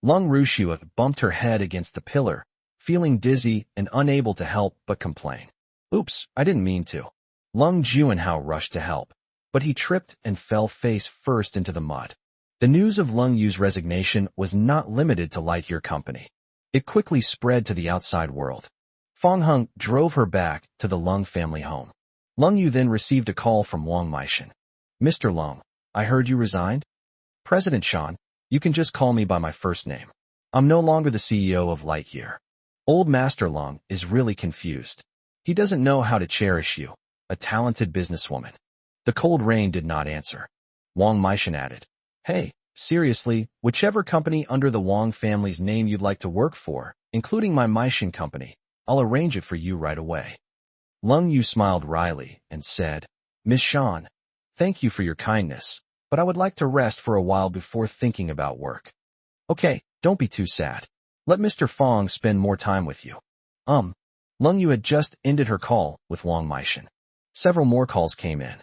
Speaker 1: Lung Rushua bumped her head against the pillar, feeling dizzy and unable to help but complain. Oops, I didn't mean to. Lung Juanhao rushed to help, but he tripped and fell face first into the mud. The news of Lung Yu's resignation was not limited to Lightyear Company. It quickly spread to the outside world. Fong Hung drove her back to the Lung family home. Lung Yu then received a call from Wang Meishan. Mr. Lung, I heard you resigned? President Shan, you can just call me by my first name. I'm no longer the CEO of Lightyear. Old Master Lung is really confused. He doesn't know how to cherish you, a talented businesswoman. The cold rain did not answer. Wang Meishan added, Hey, seriously, whichever company under the Wang family's name you'd like to work for, including my Meishan company, I'll arrange it for you right away. Lung Yu smiled wryly and said, Miss Shan, thank you for your kindness, but I would like to rest for a while before thinking about work. Okay, don't be too sad. Let Mr. Fong spend more time with you. Lung Yu had just ended her call with Wang Meishan. Several more calls came in.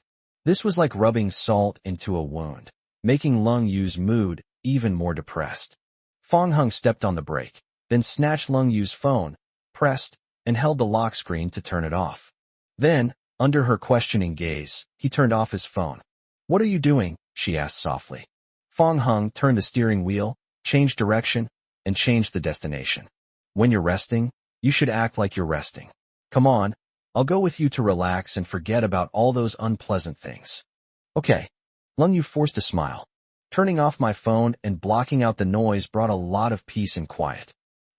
Speaker 1: This was like rubbing salt into a wound, making Lung Yu's mood even more depressed. Fong Hung stepped on the brake, then snatched Lung Yu's phone, pressed, and held the lock screen to turn it off. Then, under her questioning gaze, he turned off his phone. What are you doing? She asked softly. Fong Hung turned the steering wheel, changed direction, and changed the destination. When you're resting, you should act like you're resting. Come on, I'll go with you to relax and forget about all those unpleasant things. Okay. Lung Yu forced a smile. Turning off my phone and blocking out the noise brought a lot of peace and quiet.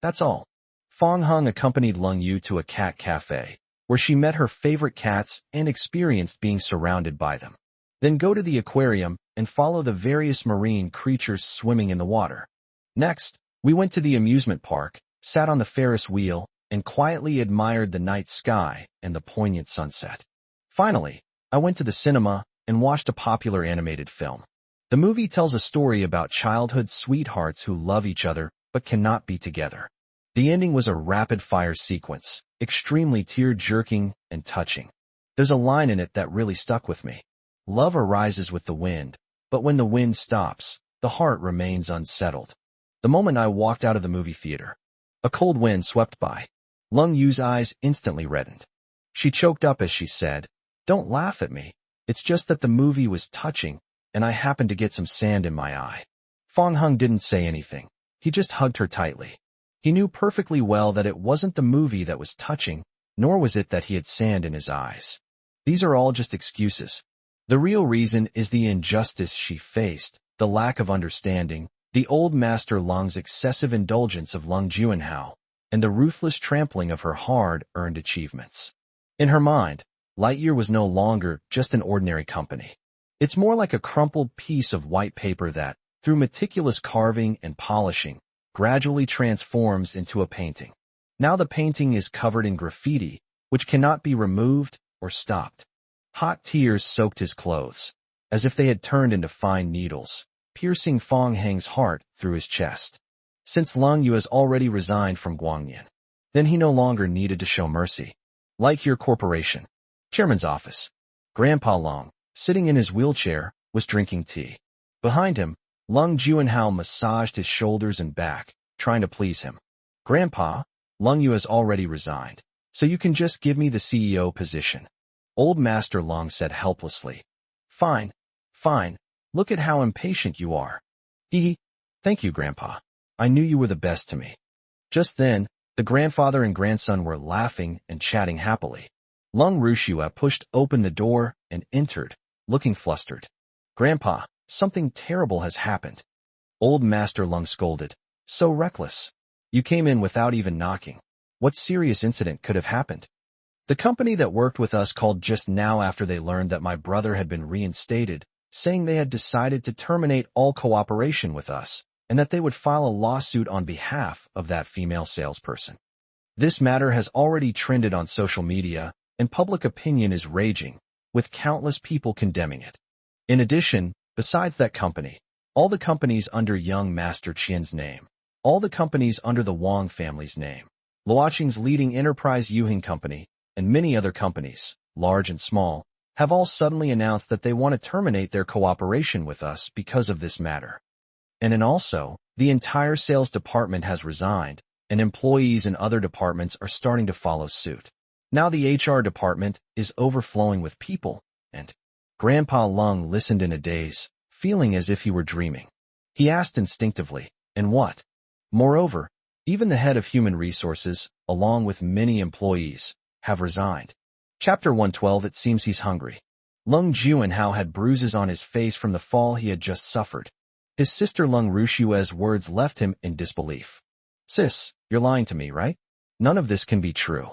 Speaker 1: That's all. Fong Hung accompanied Lung Yu to a cat cafe, where she met her favorite cats and experienced being surrounded by them. Then go to the aquarium and follow the various marine creatures swimming in the water. Next, we went to the amusement park, sat on the Ferris wheel, and quietly admired the night sky and the poignant sunset. Finally, I went to the cinema and watched a popular animated film. The movie tells a story about childhood sweethearts who love each other but cannot be together. The ending was a rapid-fire sequence, extremely tear-jerking and touching. There's a line in it that really stuck with me. Love arises with the wind, but when the wind stops, the heart remains unsettled. The moment I walked out of the movie theater, a cold wind swept by. Lung Yu's eyes instantly reddened. She choked up as she said, Don't laugh at me. It's just that the movie was touching, and I happened to get some sand in my eye. Fong Hung didn't say anything. He just hugged her tightly. He knew perfectly well that it wasn't the movie that was touching, nor was it that he had sand in his eyes. These are all just excuses. The real reason is the injustice she faced, the lack of understanding, the old master Lung's excessive indulgence of Lung Juanhao, and the ruthless trampling of her hard-earned achievements. In her mind, Lightyear was no longer just an ordinary company. It's more like a crumpled piece of white paper that, through meticulous carving and polishing, gradually transforms into a painting. Now the painting is covered in graffiti, which cannot be removed or stopped. Hot tears soaked his clothes, as if they had turned into fine needles, piercing Fong Hang's heart through his chest. Since Lung Yu has already resigned from Guangyan, then he no longer needed to show mercy. Lightyear Corporation. Chairman's office. Grandpa Lung, sitting in his wheelchair, was drinking tea. Behind him, Lung Juanhao massaged his shoulders and back, trying to please him. Grandpa, Lung Yu has already resigned, so you can just give me the CEO position. Old Master Lung said helplessly. Fine, fine, look at how impatient you are. Thank you, Grandpa. I knew you were the best to me. Just then, the grandfather and grandson were laughing and chatting happily. Lung Rushua pushed open the door and entered, looking flustered. Grandpa, something terrible has happened. Old Master Lung scolded. So reckless. You came in without even knocking. What serious incident could have happened? The company that worked with us called just now after they learned that my brother had been reinstated, saying they had decided to terminate all cooperation with us, and that they would file a lawsuit on behalf of that female salesperson. This matter has already trended on social media, and public opinion is raging, with countless people condemning it. In addition, besides that company, all the companies under young Master Qian's name, all the companies under the Wang family's name, Luoqing's leading enterprise Yuhing Company, and many other companies, large and small, have all suddenly announced that they want to terminate their cooperation with us because of this matter. And also, the entire sales department has resigned, and employees in other departments are starting to follow suit. Now the HR department is overflowing with people, and Grandpa Lung listened in a daze, feeling as if he were dreaming. He asked instinctively, and what? Moreover, even the head of human resources, along with many employees, have resigned. Chapter 112. It seems he's hungry. Lung Juanhao had bruises on his face from the fall he had just suffered. His sister Lung Rushue's words left him in disbelief. Sis, you're lying to me, right? None of this can be true.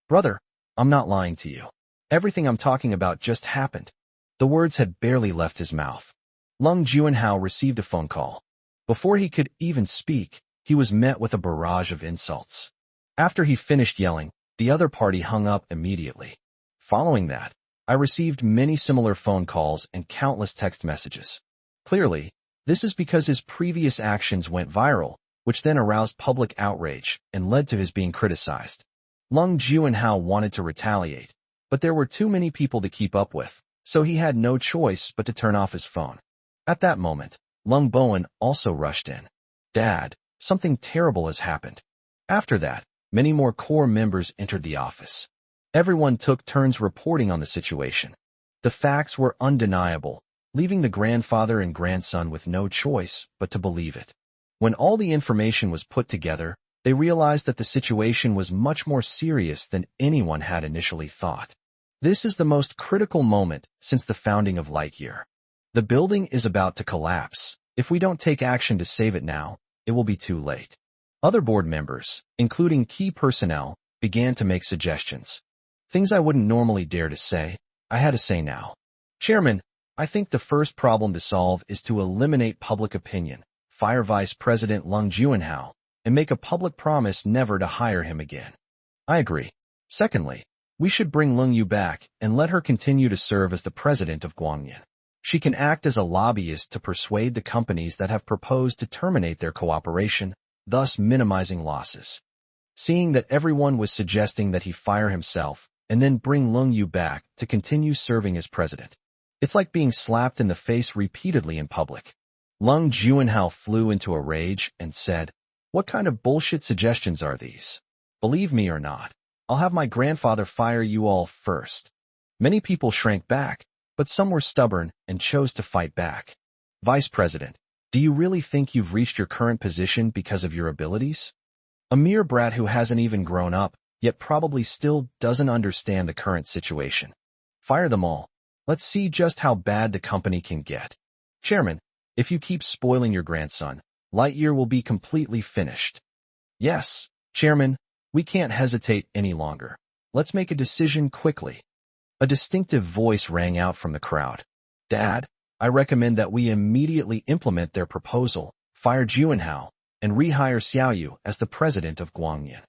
Speaker 1: Brother, I'm not lying to you. Everything I'm talking about just happened. The words had barely left his mouth. Lung Juanhao received a phone call. Before he could even speak, he was met with a barrage of insults. After he finished yelling, the other party hung up immediately. Following that, I received many similar phone calls and countless text messages. Clearly, this is because his previous actions went viral, which then aroused public outrage and led to his being criticized. Lung Juanhao wanted to retaliate, but there were too many people to keep up with, so he had no choice but to turn off his phone. At that moment, Lung Bowen also rushed in. Dad, something terrible has happened. After that, many more core members entered the office. Everyone took turns reporting on the situation. The facts were undeniable, leaving the grandfather and grandson with no choice but to believe it. When all the information was put together, they realized that the situation was much more serious than anyone had initially thought. This is the most critical moment since the founding of Lightyear. The building is about to collapse. If we don't take action to save it now, it will be too late. Other board members, including key personnel, began to make suggestions. Things I wouldn't normally dare to say, I had to say now. Chairman, I think the first problem to solve is to eliminate public opinion, fire Vice President Lung Juanhao, and make a public promise never to hire him again. I agree. Secondly, we should bring Lung Yu back and let her continue to serve as the president of Guangyan. She can act as a lobbyist to persuade the companies that have proposed to terminate their cooperation, thus minimizing losses. Seeing that everyone was suggesting that he fire himself and then bring Lung Yu back to continue serving as president. It's like being slapped in the face repeatedly in public. Lung Juanhao flew into a rage and said, "What kind of bullshit suggestions are these? Believe me or not, I'll have my grandfather fire you all first." Many people shrank back, but some were stubborn and chose to fight back. Vice President, do you really think you've reached your current position because of your abilities? A mere brat who hasn't even grown up, yet probably still doesn't understand the current situation. Fire them all. Let's see just how bad the company can get. Chairman, if you keep spoiling your grandson, Lightyear will be completely finished. Yes, Chairman, we can't hesitate any longer. Let's make a decision quickly. A distinctive voice rang out from the crowd. Dad, I recommend that we immediately implement their proposal, fire Juanhao, and rehire Xiaoyu as the president of Guangyan.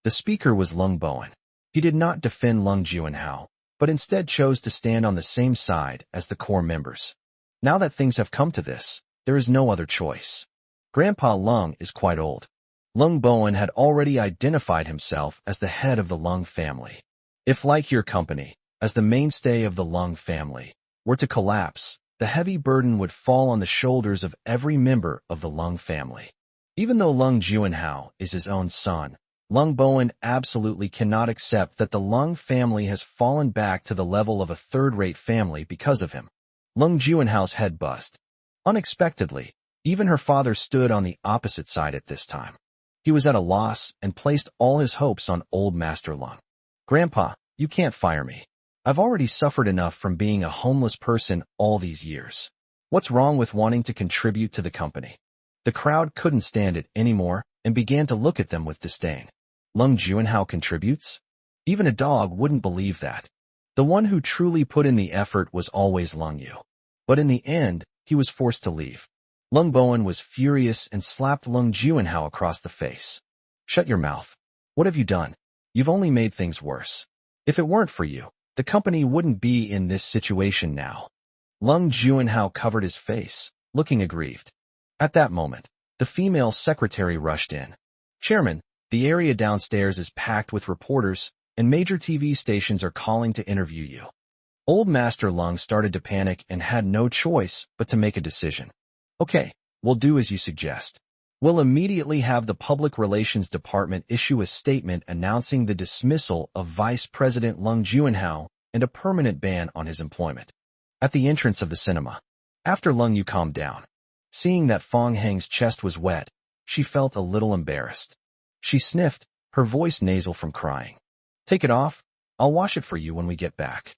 Speaker 1: The speaker was Lung Bowen. He did not defend Lung Juanhao, but instead chose to stand on the same side as the core members. Now that things have come to this, there is no other choice. Grandpa Lung is quite old. Lung Bowen had already identified himself as the head of the Lung family. If Lightyear Company, as the mainstay of the Lung family, were to collapse, the heavy burden would fall on the shoulders of every member of the Lung family. Even though Lung Juanhao is his own son, Lung Bowen absolutely cannot accept that the Lung family has fallen back to the level of a third-rate family because of him. Lung Juanhao's head buzzed. Unexpectedly, even her father stood on the opposite side at this time. He was at a loss and placed all his hopes on old Master Lung. Grandpa, you can't fire me. I've already suffered enough from being a homeless person all these years. What's wrong with wanting to contribute to the company? The crowd couldn't stand it anymore and began to look at them with disdain. Lung Juanhao contributes? Even a dog wouldn't believe that. The one who truly put in the effort was always Lung Yu. But in the end, he was forced to leave. Lung Bowen was furious and slapped Lung Juanhao across the face. Shut your mouth. What have you done? You've only made things worse. If it weren't for you, the company wouldn't be in this situation now. Lung Juanhao covered his face, looking aggrieved. At that moment, the female secretary rushed in. Chairman, the area downstairs is packed with reporters, and major TV stations are calling to interview you. Old Master Lung started to panic and had no choice but to make a decision. Okay, we'll do as you suggest. We'll immediately have the Public Relations Department issue a statement announcing the dismissal of Vice President Lung Juanhao and a permanent ban on his employment. At the entrance of the cinema. After Lung Yu calmed down, Seeing that Fong Heng's chest was wet, she felt a little embarrassed. She sniffed, her voice nasal from crying. Take it off. I'll wash it for you when we get back.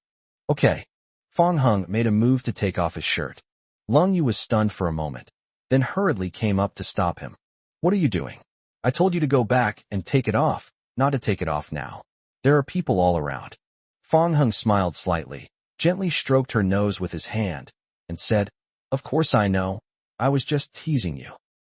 Speaker 1: Okay. Fong Heng made a move to take off his shirt. Lung Yu was stunned for a moment, then hurriedly came up to stop him. What are you doing? I told you to go back and take it off, not to take it off now. There are people all around. Fong Heng smiled slightly, gently stroked her nose with his hand, and said, Of course I know. I was just teasing you.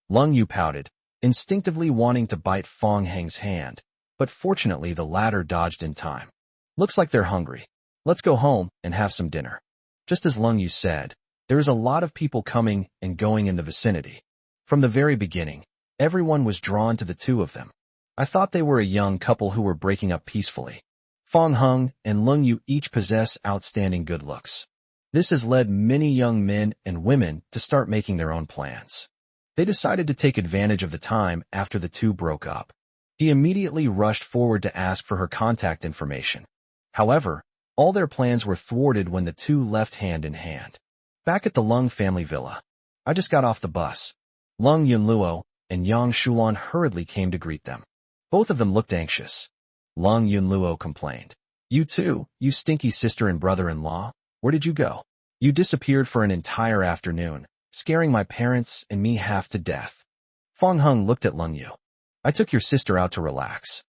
Speaker 1: Lung Yu pouted, instinctively wanting to bite Fong Heng's hand, but fortunately the latter dodged in time. Looks like they're hungry. Let's go home and have some dinner. Just as Lung Yu said, there is a lot of people coming and going in the vicinity. From the very beginning, everyone was drawn to the two of them. I thought they were a young couple who were breaking up peacefully. Fong Heng and Lung Yu each possess outstanding good looks. This has led many young men and women to start making their own plans. They decided to take advantage of the time after the two broke up. He immediately rushed forward to ask for her contact information. However, all their plans were thwarted when the two left hand in hand. Back at the Lung family villa, I just got off the bus. Lung Yunluo and Yang Shulan hurriedly came to greet them. Both of them looked anxious. Lung Yunluo complained. You too, you stinky sister and brother-in-law, where did you go? You disappeared for an entire afternoon, scaring my parents and me half to death. Fong Heng looked at Lung Yu. I took your sister out to relax.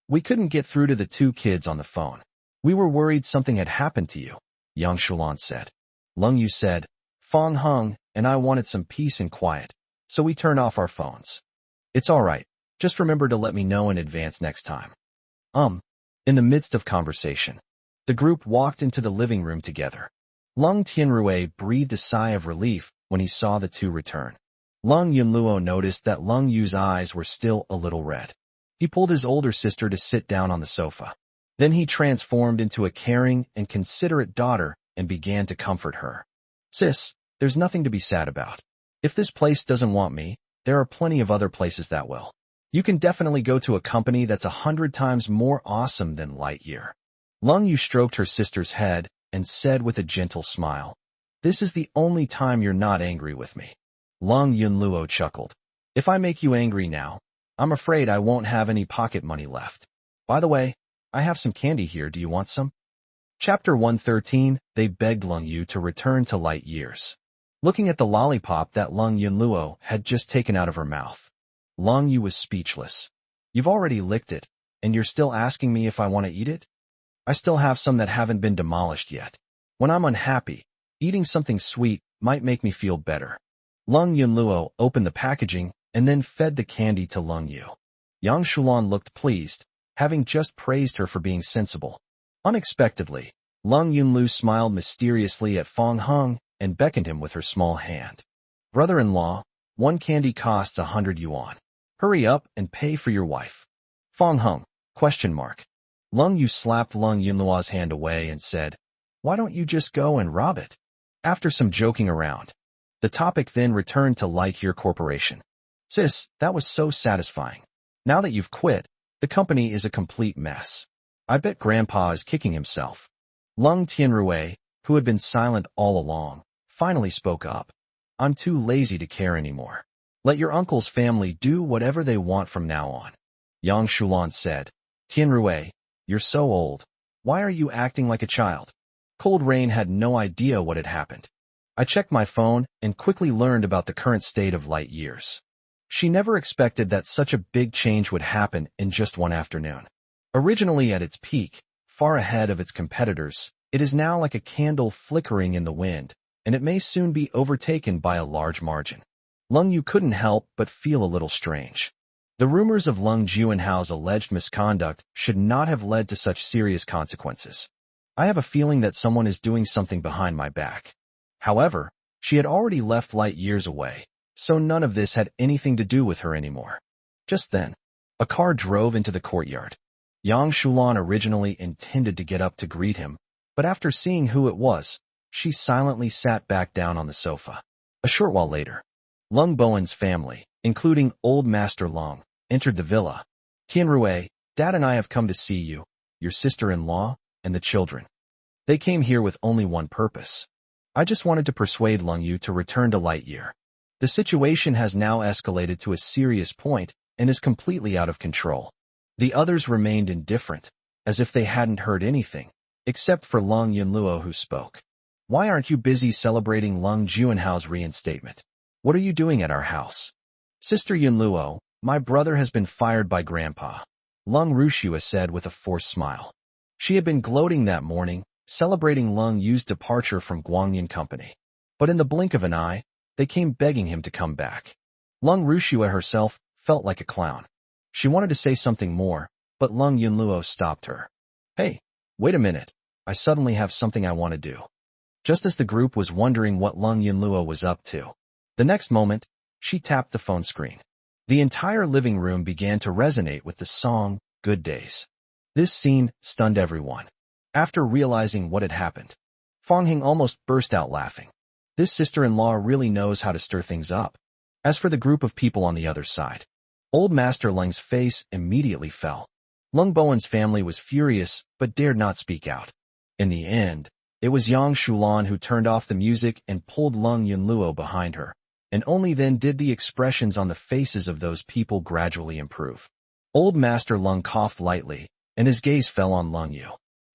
Speaker 1: We couldn't get through to the two kids on the phone. We were worried something had happened to you, Yang Shulan said. Lung Yu said, Fong Heng and I wanted some peace and quiet, so we turned off our phones. It's all right. Just remember to let me know in advance next time. In the midst of conversation, the group walked into the living room together. Lung Tianrui breathed a sigh of relief when he saw the two return. Lung Yunluo noticed that Lung Yu's eyes were still a little red. He pulled his older sister to sit down on the sofa. Then he transformed into a caring and considerate daughter and began to comfort her. Sis, there's nothing to be sad about. If this place doesn't want me, there are plenty of other places that will. You can definitely go to a company that's 100 times more awesome than Lightyear. Lung Yu stroked her sister's head and said with a gentle smile, This is the only time you're not angry with me. Lung Yunluo chuckled. If I make you angry now, I'm afraid I won't have any pocket money left. By the way, I have some candy here. Do you want some? Chapter 113, They begged Lung Yu to return to light years. Looking at the lollipop that Lung Yunluo had just taken out of her mouth, Lung Yu was speechless. You've already licked it, and you're still asking me if I want to eat it? I still have some that haven't been demolished yet. When I'm unhappy, eating something sweet might make me feel better. Lung Yunluo opened the packaging and then fed the candy to Lung Yu. Yang Shulan looked pleased, having just praised her for being sensible. Unexpectedly, Lung Yunlu smiled mysteriously at Fong Heng and beckoned him with her small hand. Brother-in-law, one candy costs 100 yuan. Hurry up and pay for your wife. Fong Heng, ? Lung Yu slapped Lung Yunluo's hand away and said, Why don't you just go and rob it? After some joking around, the topic then returned to Lightyear Corporation. Sis, that was so satisfying. Now that you've quit, the company is a complete mess. I bet Grandpa is kicking himself. Lung Tianrui, who had been silent all along, finally spoke up. I'm too lazy to care anymore. Let your uncle's family do whatever they want from now on. Yang Shulan said, Tianrui, you're so old. Why are you acting like a child? Cold Rain had no idea what had happened. I checked my phone and quickly learned about the current state of light years. She never expected that such a big change would happen in just one afternoon. Originally at its peak, far ahead of its competitors, it is now like a candle flickering in the wind, and it may soon be overtaken by a large margin. Lung Yu couldn't help but feel a little strange. The rumors of Lung Juanhao's alleged misconduct should not have led to such serious consequences. I have a feeling that someone is doing something behind my back. However, she had already left light years away, so none of this had anything to do with her anymore. Just then, a car drove into the courtyard. Yang Shulan originally intended to get up to greet him, but after seeing who it was, she silently sat back down on the sofa. A short while later, Lung Bowen's family, including Old Master Lung, entered the villa. Tianrui, Dad and I have come to see you, your sister-in-law, and the children. They came here with only one purpose. I just wanted to persuade Lung Yu to return to Lightyear. The situation has now escalated to a serious point and is completely out of control. The others remained indifferent, as if they hadn't heard anything, except for Lung Yunluo, who spoke. Why aren't you busy celebrating Lung Juanhao's reinstatement? What are you doing at our house? Sister Yunluo, my brother has been fired by Grandpa, Lung Rushua said with a forced smile. She had been gloating that morning, celebrating Lung Yu's departure from Guangyan Company. But in the blink of an eye, they came begging him to come back. Lung Rushua herself felt like a clown. She wanted to say something more, but Lung Yunluo stopped her. Hey, wait a minute, I suddenly have something I want to do. Just as the group was wondering what Lung Yunluo was up to, the next moment, she tapped the phone screen. The entire living room began to resonate with the song, Good Days. This scene stunned everyone. After realizing what had happened, Fang Hing almost burst out laughing. This sister-in-law really knows how to stir things up. As for the group of people on the other side, old Master Lung's face immediately fell. Lung Bowen's family was furious, but dared not speak out. In the end, it was Yang Shulan who turned off the music and pulled Lung Yunluo behind her, and only then did the expressions on the faces of those people gradually improve. Old Master Lung coughed lightly, and his gaze fell on Lung Yu.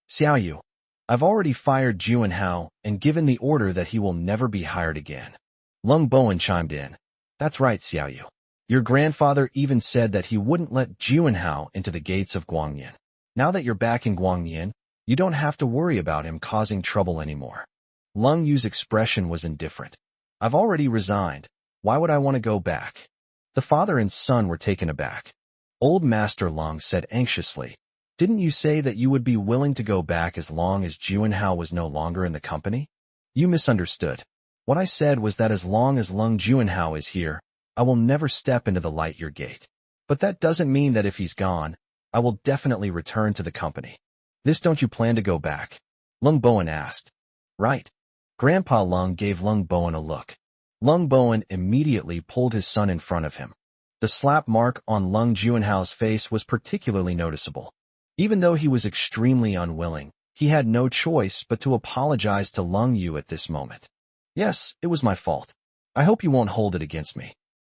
Speaker 1: Xiao Yu, I've already fired Juanhao and given the order that he will never be hired again. Lung Bowen chimed in. That's right, Xiao Yu. Your grandfather even said that he wouldn't let Juanhao into the gates of Guangyan. Now that you're back in Guangyan, you don't have to worry about him causing trouble anymore. Lung Yu's expression was indifferent. I've already resigned. Why would I want to go back? The father and son were taken aback. Old Master Lung said anxiously, Didn't you say that you would be willing to go back as long as Juanhao was no longer in the company? You misunderstood. What I said was that as long as Lung Juanhao is here, I will never step into the light year gate. But that doesn't mean that if he's gone, I will definitely return to the company. This don't you plan to go back? Lung Bowen asked. Right. Grandpa Lung gave Lung Bowen a look. Lung Bowen immediately pulled his son in front of him. The slap mark on Lung Juanhao's face was particularly noticeable. Even though he was extremely unwilling, he had no choice but to apologize to Lung Yu at this moment. Yes, it was my fault. I hope you won't hold it against me.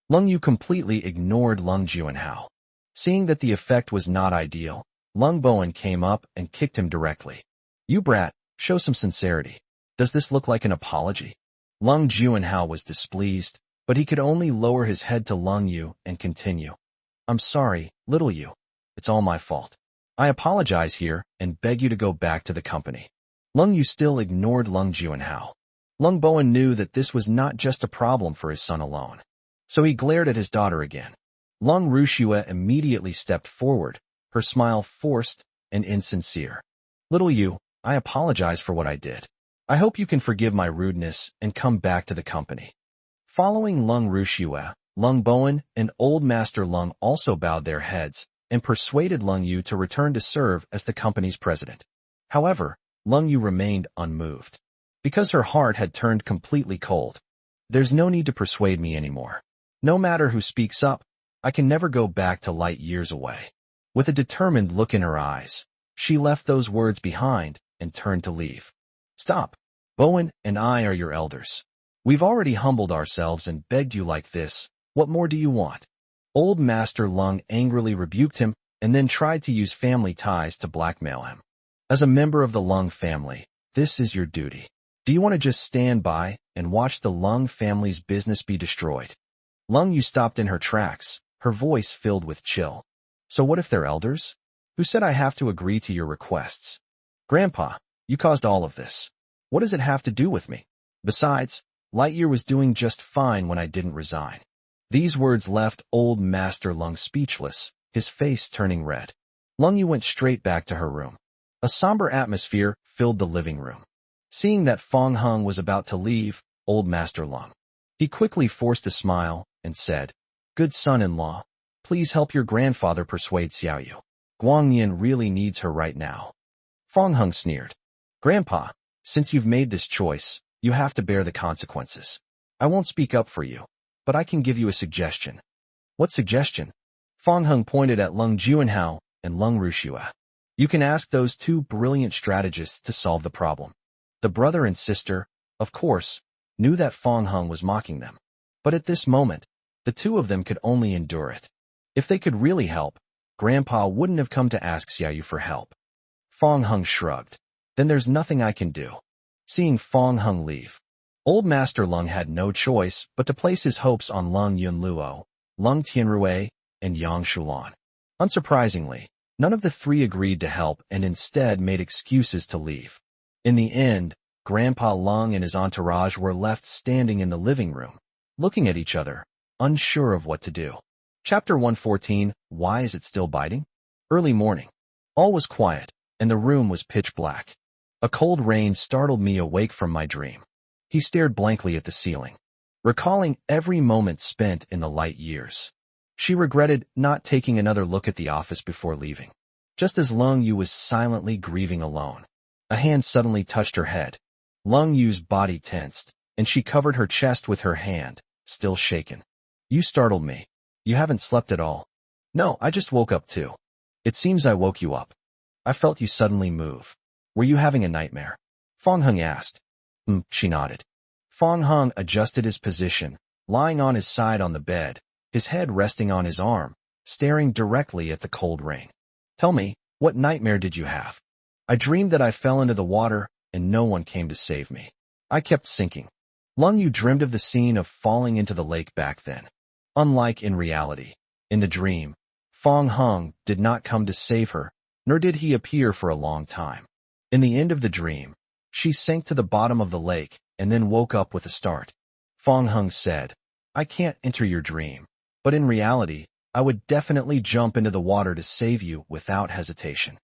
Speaker 1: Lung Yu completely ignored Lung Juanhao. Seeing that the effect was not ideal, Lung Bowen came up and kicked him directly. You brat, show some sincerity. Does this look like an apology? Lung Juanhao was displeased, but he could only lower his head to Lung Yu and continue. I'm sorry, little Yu. It's all my fault. I apologize here and beg you to go back to the company. Lung Yu still ignored Lung Juanhao. Lung Bowen knew that this was not just a problem for his son alone. So he glared at his daughter again. Lung Rushua immediately stepped forward, her smile forced and insincere. Little Yu, I apologize for what I did. I hope you can forgive my rudeness and come back to the company. Following Lung Rushua, Lung Bowen and Old Master Lung also bowed their heads and persuaded Lung Yu to return to serve as the company's president. However, Lung Yu remained unmoved. Because her heart had turned completely cold. There's no need to persuade me anymore. No matter who speaks up, I can never go back to light years away. With a determined look in her eyes, she left those words behind and turned to leave. Stop. Bowen and I are your elders. We've already humbled ourselves and begged you like this. What more do you want? Old Master Lung angrily rebuked him and then tried to use family ties to blackmail him. As a member of the Lung family, this is your duty. Do you want to just stand by and watch the Lung family's business be destroyed? Lung Yu stopped in her tracks, her voice filled with chill. So what if they're elders? Who said I have to agree to your requests? Grandpa, you caused all of this. What does it have to do with me? Besides, Lightyear was doing just fine when I didn't resign. These words left Old Master Lung speechless, his face turning red. Lung Yu went straight back to her room. A somber atmosphere filled the living room. Seeing that Fang Hung was about to leave, Old Master Lung. He quickly forced a smile and said, Good son-in-law, please help your grandfather persuade Xiao Yu. Guangyan really needs her right now. Fang Hung sneered. Grandpa, since you've made this choice, you have to bear the consequences. I won't speak up for you, but I can give you a suggestion. What suggestion? Fang Hung pointed at Lung Juanhao and Lung Rushua. You can ask those two brilliant strategists to solve the problem. The brother and sister, of course, knew that Fang Hung was mocking them. But at this moment, the two of them could only endure it. If they could really help, Grandpa wouldn't have come to ask Xiaoyu for help. Fong Hung shrugged. Then there's nothing I can do. Seeing Fong Hung leave, Old Master Lung had no choice but to place his hopes on Lung Yunluo, Lung Tianrui, and Yang Shulan. Unsurprisingly, none of the three agreed to help and instead made excuses to leave. In the end, Grandpa Lung and his entourage were left standing in the living room, looking at each other, unsure of what to do. Chapter 114, Why is it still biting? Early morning. All was quiet, and the room was pitch black. A cold rain startled me awake from my dream. He stared blankly at the ceiling, recalling every moment spent in the light years. She regretted not taking another look at the office before leaving. Just as Lung Yu was silently grieving alone, a hand suddenly touched her head. Lung Yu's body tensed, and she covered her chest with her hand, still shaken. You startled me. You haven't slept at all. No, I just woke up too. It seems I woke you up. I felt you suddenly move. Were you having a nightmare? Fong Hung asked. She nodded. Fong Hung adjusted his position, lying on his side on the bed, his head resting on his arm, staring directly at the cold rain. Tell me, what nightmare did you have? I dreamed that I fell into the water and no one came to save me. I kept sinking. Lung Yu dreamed of the scene of falling into the lake back then. Unlike in reality, in the dream, Fong Hung did not come to save her, nor did he appear for a long time. In the end of the dream, she sank to the bottom of the lake and then woke up with a start. Fong Hung said, I can't enter your dream, but in reality, I would definitely jump into the water to save you without hesitation.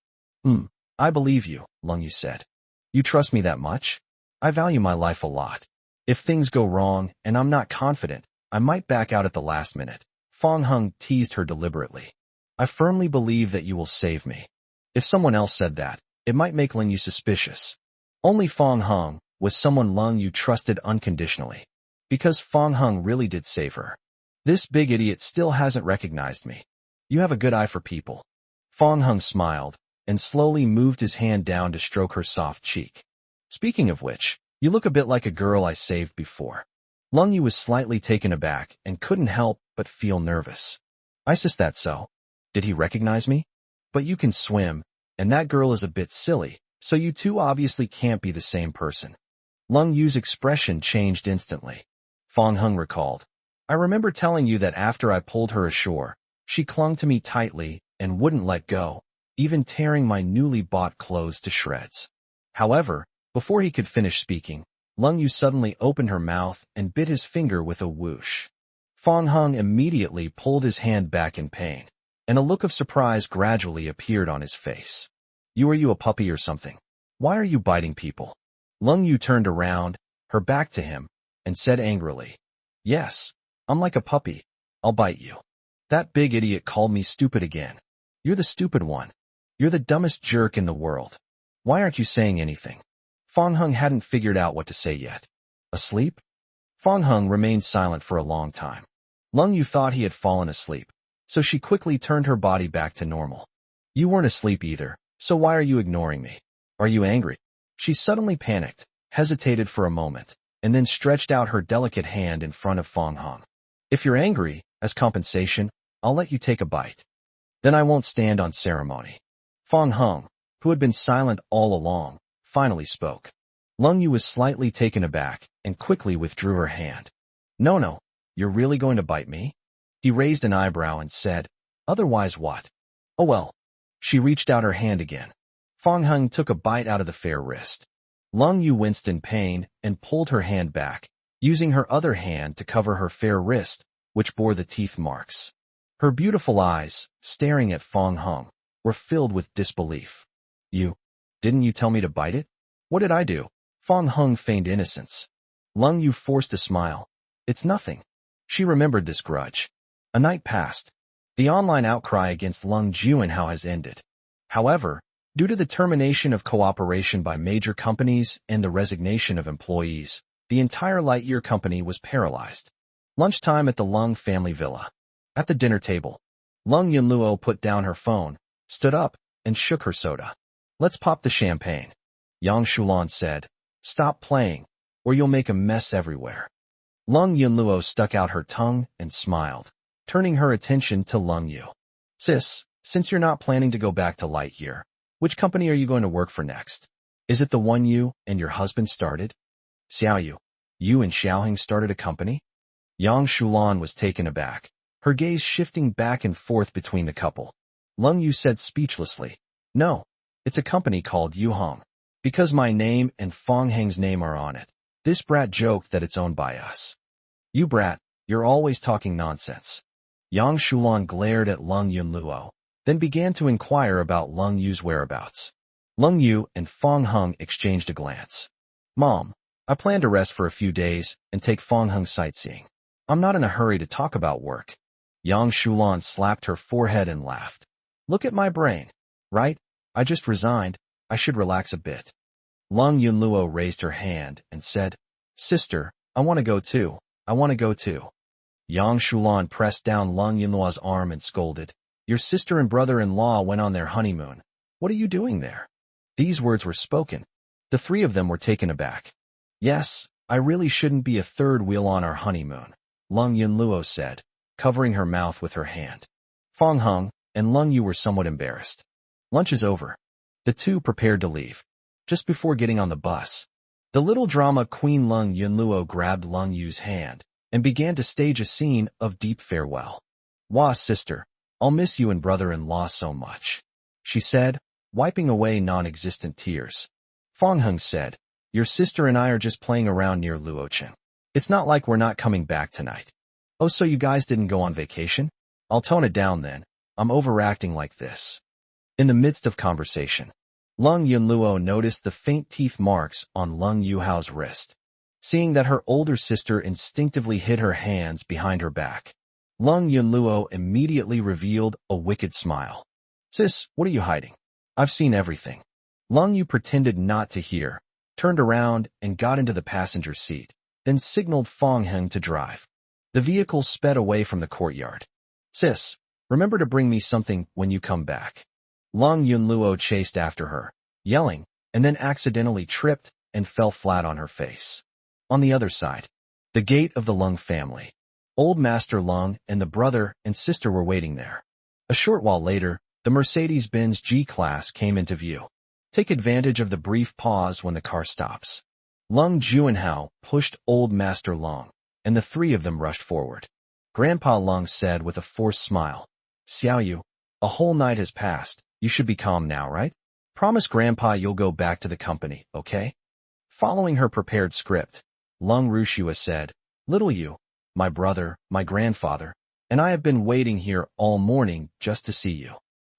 Speaker 1: I believe you, Lung Yu said. You trust me that much? I value my life a lot. If things go wrong and I'm not confident, I might back out at the last minute. Fong Hung teased her deliberately. I firmly believe that you will save me. If someone else said that, it might make Lung Yu suspicious. Only Fong Hung was someone Lung Yu trusted unconditionally. Because Fong Hung really did save her. This big idiot still hasn't recognized me. You have a good eye for people. Fong Hung smiled and slowly moved his hand down to stroke her soft cheek. Speaking of which, you look a bit like a girl I saved before. Lung Yu was slightly taken aback and couldn't help but feel nervous. Is that so? Did he recognize me? But you can swim, and that girl is a bit silly, so you two obviously can't be the same person. Lung Yu's expression changed instantly. Fong Hung recalled. I remember telling you that after I pulled her ashore, she clung to me tightly and wouldn't let go, even tearing my newly bought clothes to shreds. However, before he could finish speaking, Lung Yu suddenly opened her mouth and bit his finger with a whoosh. Fong Hung immediately pulled his hand back in pain, and a look of surprise gradually appeared on his face. Are you a puppy or something? Why are you biting people? Lung Yu turned around, her back to him, and said angrily, Yes, I'm like a puppy. I'll bite you. That big idiot called me stupid again. You're the stupid one. You're the dumbest jerk in the world. Why aren't you saying anything? Fong Hung hadn't figured out what to say yet. Asleep? Fong Hung remained silent for a long time. Lung Yu thought he had fallen asleep, so she quickly turned her body back to normal. You weren't asleep either, so why are you ignoring me? Are you angry? She suddenly panicked, hesitated for a moment, and then stretched out her delicate hand in front of Fong Hung. If you're angry, as compensation, I'll let you take a bite. Then I won't stand on ceremony. Fong Hung, who had been silent all along, finally spoke. Lung Yu was slightly taken aback and quickly withdrew her hand. No, you're really going to bite me? He raised an eyebrow and said, Otherwise what? Oh well. She reached out her hand again. Fong Hung took a bite out of the fair wrist. Lung Yu winced in pain and pulled her hand back, using her other hand to cover her fair wrist, which bore the teeth marks. Her beautiful eyes, staring at Fong Hung, were filled with disbelief. Didn't you tell me to bite it? What did I do? Fong Hung feigned innocence. Lung Yu forced a smile. It's nothing. She remembered this grudge. A night passed. The online outcry against Lung Juanhao has ended. However, due to the termination of cooperation by major companies and the resignation of employees, the entire Lightyear company was paralyzed. Lunchtime at the Lung family villa. At the dinner table, Lung Yunluo put down her phone, stood up, and shook her soda. Let's pop the champagne. Yang Shulan said, Stop playing, or you'll make a mess everywhere. Lung Yunluo stuck out her tongue and smiled, turning her attention to Lung Yu. Sis, since you're not planning to go back to Lightyear, which company are you going to work for next? Is it the one you and your husband started? Xiaoyu, you and Xiaoheng started a company? Yang Shulan was taken aback, her gaze shifting back and forth between the couple. Lung Yu said speechlessly, no, it's a company called Yuhong. Because my name and Fong Heng's name are on it. This brat joked that it's owned by us. You brat, you're always talking nonsense. Yang Shulan glared at Lung Yunluo, then began to inquire about Lung Yu's whereabouts. Lung Yu and Fong Heng exchanged a glance. Mom, I plan to rest for a few days and take Fong Heng sightseeing. I'm not in a hurry to talk about work. Yang Shulan slapped her forehead and laughed. Look at my brain. Right? I just resigned. I should relax a bit. Lung Yunluo raised her hand and said, Sister, I want to go too. I want to go too. Yang Shulan pressed down Lung Yunluo's arm and scolded. Your sister and brother-in-law went on their honeymoon. What are you doing there? These words were spoken. The three of them were taken aback. Yes, I really shouldn't be a third wheel on our honeymoon, Lung Yunluo said, covering her mouth with her hand. Fong Heng and Lung Yu were somewhat embarrassed. Lunch is over. The two prepared to leave. Just before getting on the bus, the little drama queen Lung Yunluo grabbed Lung Yu's hand and began to stage a scene of deep farewell. Wah, sister, I'll miss you and brother-in-law so much, she said, wiping away non-existent tears. Fong Heng said, your sister and I are just playing around near Luochen. It's not like we're not coming back tonight. Oh, so you guys didn't go on vacation? I'll tone it down then. I'm overacting like this. In the midst of conversation, Lung Yunluo noticed the faint teeth marks on Lung Yuhao's wrist. Seeing that her older sister instinctively hid her hands behind her back, Lung Yunluo immediately revealed a wicked smile. Sis, what are you hiding? I've seen everything. Lung Yu pretended not to hear, turned around and got into the passenger seat, then signaled Fong Heng to drive. The vehicle sped away from the courtyard. Sis, remember to bring me something when you come back. Lung Yunluo chased after her, yelling, and then accidentally tripped and fell flat on her face. On the other side, the gate of the Lung family. Old Master Lung and the brother and sister were waiting there. A short while later, the Mercedes-Benz G-Class came into view. Take advantage of the brief pause when the car stops. Lung Juanhao pushed Old Master Lung, and the three of them rushed forward. Grandpa Lung said with a forced smile, Xiaoyu, a whole night has passed. You should be calm now, right? Promise Grandpa you'll go back to the company, okay? Following her prepared script, Lung Rushua said, Little you, my brother, my grandfather, and I have been waiting here all morning just to see you.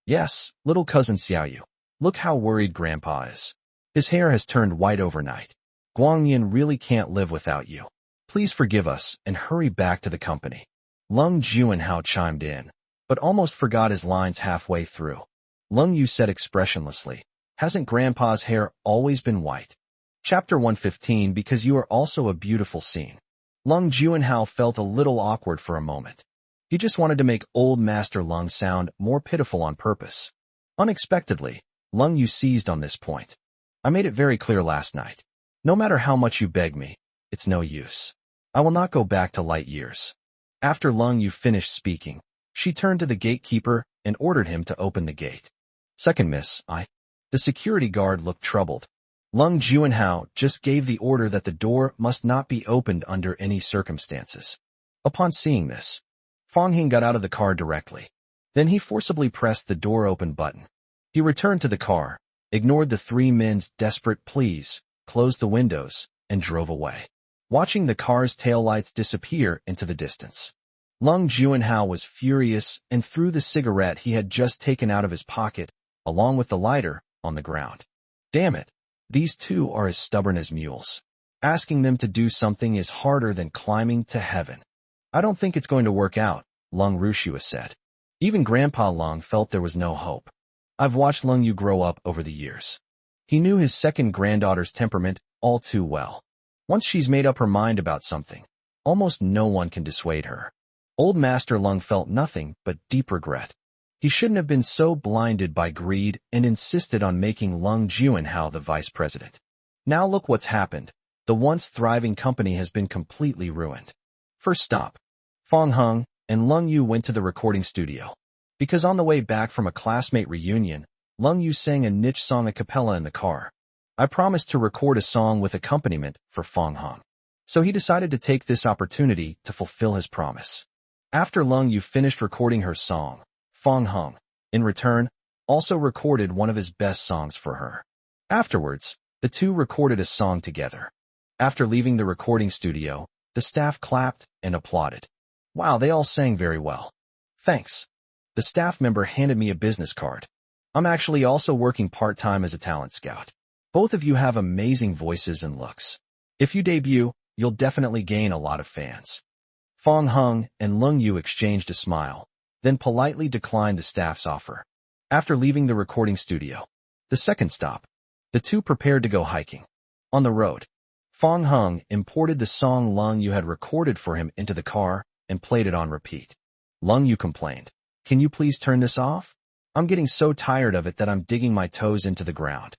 Speaker 1: Yes, little cousin Xiaoyu. Look how worried Grandpa is. His hair has turned white overnight. Guangyan really can't live without you. Please forgive us and hurry back to the company. Lung Juanhao chimed in, but almost forgot his lines halfway through. Lung Yu said expressionlessly, Hasn't Grandpa's hair always been white? Chapter 115 Because you are also a beautiful scene. Lung Juanhao felt a little awkward for a moment. He just wanted to make Old Master Lung sound more pitiful on purpose. Unexpectedly, Lung Yu seized on this point. I made it very clear last night. No matter how much you beg me, it's no use. I will not go back to light years. After Lung Yu finished speaking, she turned to the gatekeeper and ordered him to open the gate. Second, miss, The security guard looked troubled. Lung Juanhao just gave the order that the door must not be opened under any circumstances. Upon seeing this, Fong Heng got out of the car directly. Then he forcibly pressed the door open button. He returned to the car, ignored the three men's desperate pleas, closed the windows, and drove away, watching the car's taillights disappear into the distance. Lung Juanhao was furious and threw the cigarette he had just taken out of his pocket, along with the lighter, on the ground. Damn it, these two are as stubborn as mules. Asking them to do something is harder than climbing to heaven. I don't think it's going to work out, Lung Rushua said. Even Grandpa Lung felt there was no hope. I've watched Lung Yu grow up over the years. He knew his second granddaughter's temperament all too well. Once she's made up her mind about something, almost no one can dissuade her. Old Master Lung felt nothing but deep regret. He shouldn't have been so blinded by greed and insisted on making Lung Juanhao the vice president. Now look what's happened. The once thriving company has been completely ruined. First stop. Fong Hung and Lung Yu went to the recording studio. Because on the way back from a classmate reunion, Lung Yu sang a niche song a cappella in the car. I promised to record a song with accompaniment for Fong Hung. So he decided to take this opportunity to fulfill his promise. After Lung Yu finished recording her song, Fong Hung, in return, also recorded one of his best songs for her. Afterwards, the two recorded a song together. After leaving the recording studio, the staff clapped and applauded. Wow, they all sang very well. Thanks. The staff member handed me a business card. I'm actually also working part-time as a talent scout. Both of you have amazing voices and looks. If you debut, you'll definitely gain a lot of fans. Fong Hung and Lung Yu exchanged a smile, then politely declined the staff's offer. After leaving the recording studio, the second stop, the two prepared to go hiking. On the road, Fong Hung imported the song Lung Yu had recorded for him into the car and played it on repeat. Lung Yu complained, "Can you please turn this off? I'm getting so tired of it that I'm digging my toes into the ground."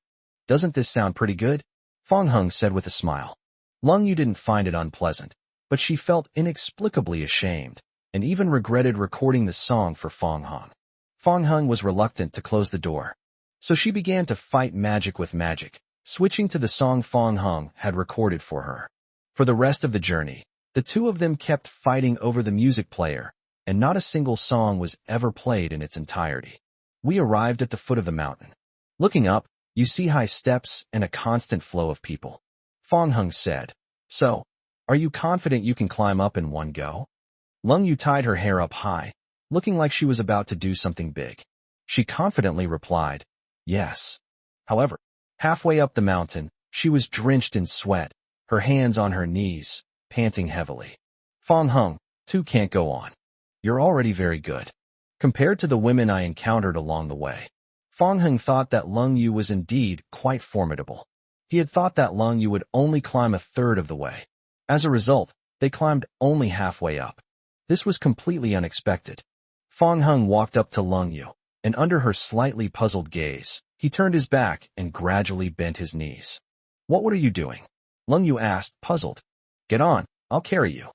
Speaker 1: "Doesn't this sound pretty good?" Fong Hung said with a smile. Lung Yu didn't find it unpleasant, but she felt inexplicably ashamed and even regretted recording the song for Fong Hung. Fong Hung was reluctant to close the door, so she began to fight magic with magic, switching to the song Fong Hung had recorded for her. For the rest of the journey, the two of them kept fighting over the music player, and not a single song was ever played in its entirety. We arrived at the foot of the mountain. Looking up, you see high steps and a constant flow of people. Fong Hung said, "So, are you confident you can climb up in one go?" Lung Yu tied her hair up high, looking like she was about to do something big. She confidently replied, "Yes." However, halfway up the mountain, she was drenched in sweat, her hands on her knees, panting heavily. "Fong Hung, two can't go on. You're already very good. Compared to the women I encountered along the way." Fong Hung thought that Lung Yu was indeed quite formidable. He had thought that Lung Yu would only climb a third of the way. As a result, they climbed only halfway up. This was completely unexpected. Fong Hung walked up to Lung Yu, and under her slightly puzzled gaze, he turned his back and gradually bent his knees. "What are you doing?" Lung Yu asked, puzzled. "Get on, I'll carry you."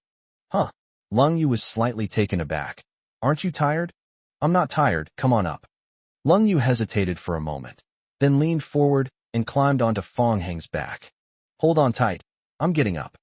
Speaker 1: "Huh?" Lung Yu was slightly taken aback. "Aren't you tired?" "I'm not tired, come on up." Lung Yu hesitated for a moment, then leaned forward and climbed onto Fong Hung's back. "Hold on tight, I'm getting up."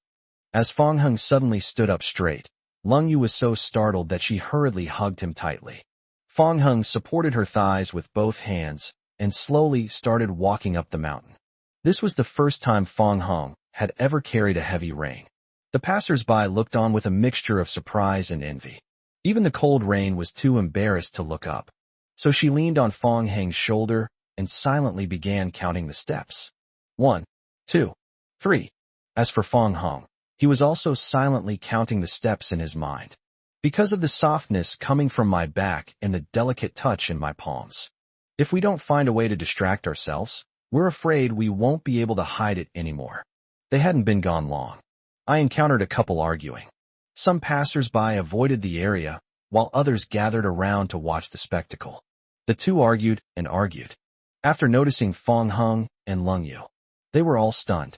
Speaker 1: As Fong Hung suddenly stood up straight, Lung Yu was so startled that she hurriedly hugged him tightly. Fong Hung supported her thighs with both hands and slowly started walking up the mountain. This was the first time Fong Hung had ever carried a heavy rain. The passers-by looked on with a mixture of surprise and envy. Even the cold rain was too embarrassed to look up. So she leaned on Fong Hung's shoulder and silently began counting the steps. 1, 2, 3. As for Fong Hung, he was also silently counting the steps in his mind. "Because of the softness coming from my back and the delicate touch in my palms. If we don't find a way to distract ourselves, we're afraid we won't be able to hide it anymore." They hadn't been gone long. I encountered a couple arguing. Some passers-by avoided the area, while others gathered around to watch the spectacle. The two argued and argued. After noticing Fong Hung and Lung Yu, they were all stunned.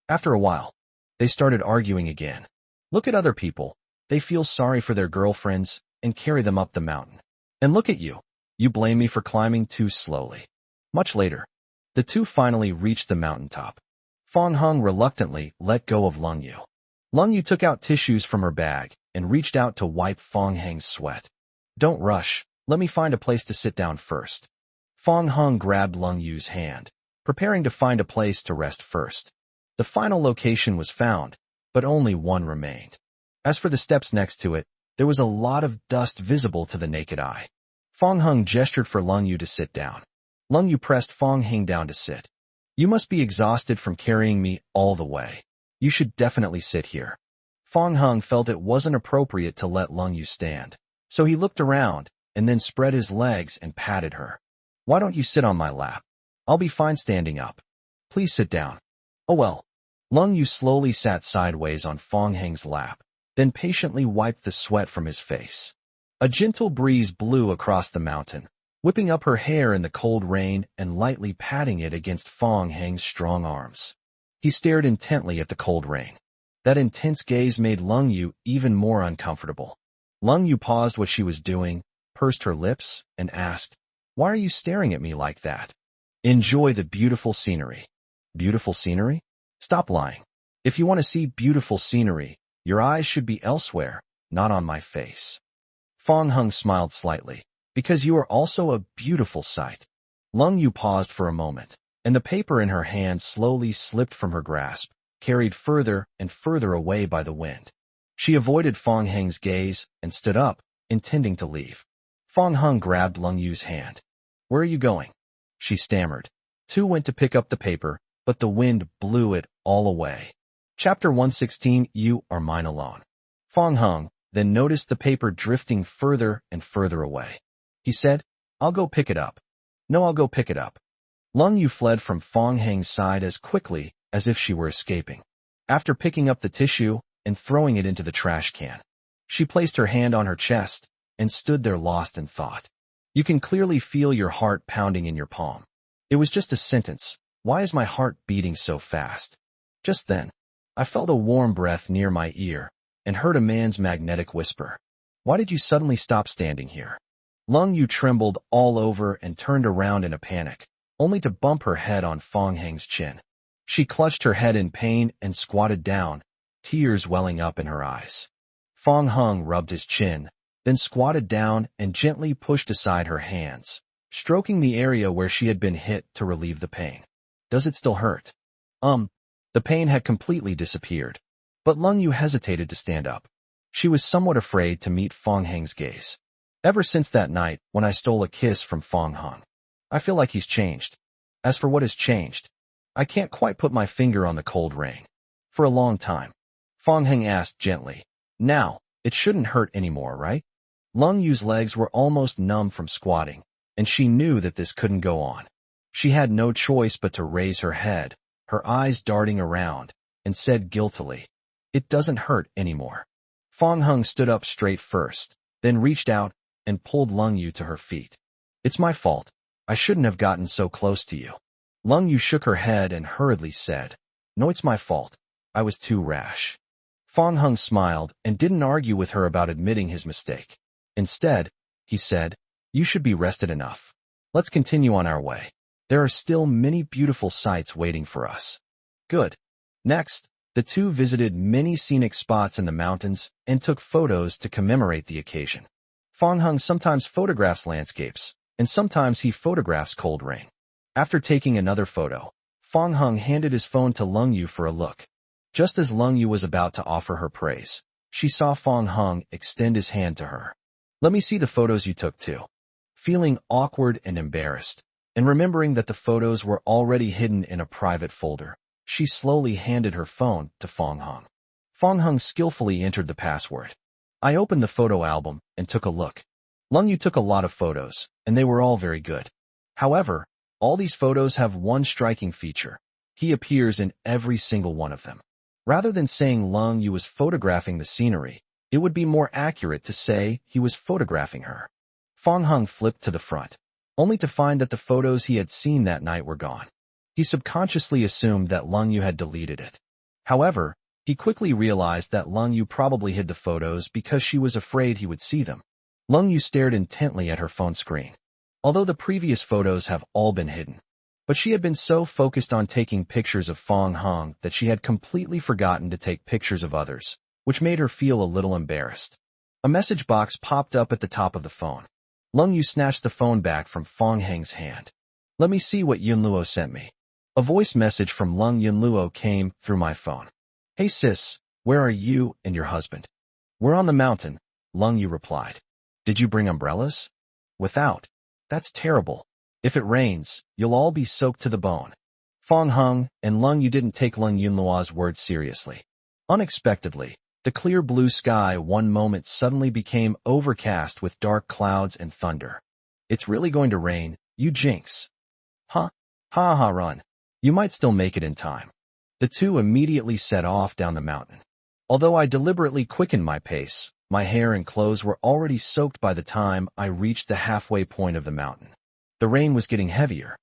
Speaker 1: After a while, they started arguing again. "Look at other people. They feel sorry for their girlfriends and carry them up the mountain. And look at you. You blame me for climbing too slowly." Much later, the two finally reached the mountaintop. Fong Hung reluctantly let go of Lung Yu. Lung Yu took out tissues from her bag and reached out to wipe Fong Hung's sweat. "Don't rush. Let me find a place to sit down first." Fong Hung grabbed Lung Yu's hand, preparing to find a place to rest first. The final location was found, but only one remained. As for the steps next to it, there was a lot of dust visible to the naked eye. Fong Hung gestured for Lung Yu to sit down. Lung Yu pressed Fong Hung down to sit. "You must be exhausted from carrying me all the way. You should definitely sit here." Fong Hung felt it wasn't appropriate to let Lung Yu stand, so he looked around and then spread his legs and patted her. "Why don't you sit on my lap? I'll be fine standing up. Please sit down." "Oh well." Lung Yu slowly sat sideways on Fong Hung's lap, then patiently wiped the sweat from his face. A gentle breeze blew across the mountain, whipping up her hair in the cold rain and lightly patting it against Fong Hung's strong arms. He stared intently at the cold rain. That intense gaze made Lung Yu even more uncomfortable. Lung Yu paused what she was doing, pursed her lips, and asked, "Why are you staring at me like that?" "Enjoy the beautiful scenery." "Beautiful scenery? Stop lying. If you want to see beautiful scenery, your eyes should be elsewhere, not on my face." Fong Hung smiled slightly. "Because you are also a beautiful sight." Lung Yu paused for a moment, and the paper in her hand slowly slipped from her grasp, carried further and further away by the wind. She avoided Fong Heng's gaze and stood up, intending to leave. Fong Hung grabbed Lung Yu's hand. "Where are you going?" she stammered. Tu went to pick up the paper, but the wind blew it all away. Chapter 116, You Are Mine Alone. Fong Hung then noticed the paper drifting further and further away. He said, "I'll go pick it up." "No, I'll go pick it up." Lung Yu fled from Fong Heng's side as quickly as if she were escaping. After picking up the tissue and throwing it into the trash can, she placed her hand on her chest and stood there lost in thought. You can clearly feel your heart pounding in your palm. It was just a sentence. Why is my heart beating so fast? Just then, I felt a warm breath near my ear and heard a man's magnetic whisper. "Why did you suddenly stop standing here?" Lung Yu trembled all over and turned around in a panic, only to bump her head on Fong Heng's chin. She clutched her head in pain and squatted down, tears welling up in her eyes. Fong Hung rubbed his chin, then squatted down and gently pushed aside her hands, stroking the area where she had been hit to relieve the pain. "Does it still hurt?" The pain had completely disappeared, but Lung Yu hesitated to stand up. She was somewhat afraid to meet Fong Heng's gaze. "Ever since that night when I stole a kiss from Fong Hung, I feel like he's changed. As for what has changed, I can't quite put my finger on the cold rain." "For a long time?" Fong Heng asked gently. "Now, it shouldn't hurt anymore, right?" Lung Yu's legs were almost numb from squatting, and she knew that this couldn't go on. She had no choice but to raise her head, her eyes darting around, and said guiltily, "It doesn't hurt anymore." Fong Hung stood up straight first, then reached out and pulled Lung Yu to her feet. "It's my fault. I shouldn't have gotten so close to you." Lung Yu shook her head and hurriedly said, "No, it's my fault. I was too rash." Fong Hung smiled and didn't argue with her about admitting his mistake. Instead, he said, "You should be rested enough. Let's continue on our way. There are still many beautiful sights waiting for us." "Good." Next, the two visited many scenic spots in the mountains and took photos to commemorate the occasion. Fong Hung sometimes photographs landscapes, and sometimes he photographs cold rain. After taking another photo, Fong Hung handed his phone to Lung Yu for a look. Just as Lung Yu was about to offer her praise, she saw Fong Hung extend his hand to her. "Let me see the photos you took too." Feeling awkward and embarrassed, and remembering that the photos were already hidden in a private folder, she slowly handed her phone to Fong Hung. Fong Hung skillfully entered the password. I opened the photo album and took a look. Lung Yu took a lot of photos, and they were all very good. However, all these photos have one striking feature. He appears in every single one of them. Rather than saying Lung Yu was photographing the scenery, it would be more accurate to say he was photographing her. Fong Hung flipped to the front, only to find that the photos he had seen that night were gone. He subconsciously assumed that Lung Yu had deleted it. However, he quickly realized that Lung Yu probably hid the photos because she was afraid he would see them. Lung Yu stared intently at her phone screen. Although the previous photos have all been hidden, but she had been so focused on taking pictures of Fong Hung that she had completely forgotten to take pictures of others, which made her feel a little embarrassed. A message box popped up at the top of the phone. Lung Yu snatched the phone back from Fong Heng's hand. "Let me see what Yunluo sent me." A voice message from Lung Yunluo came through my phone. "Hey sis, where are you and your husband?" "We're on the mountain," Lung Yu replied. "Did you bring umbrellas?" "Without. That's terrible. If it rains, you'll all be soaked to the bone." Fong Hung and Lung Yu didn't take Lung Yunluo's words seriously. Unexpectedly, the clear blue sky one moment suddenly became overcast with dark clouds and thunder. "It's really going to rain, you jinx." "Huh? Ha ha, run. You might still make it in time." The two immediately set off down the mountain. Although I deliberately quickened my pace, my hair and clothes were already soaked by the time I reached the halfway point of the mountain. The rain was getting heavier.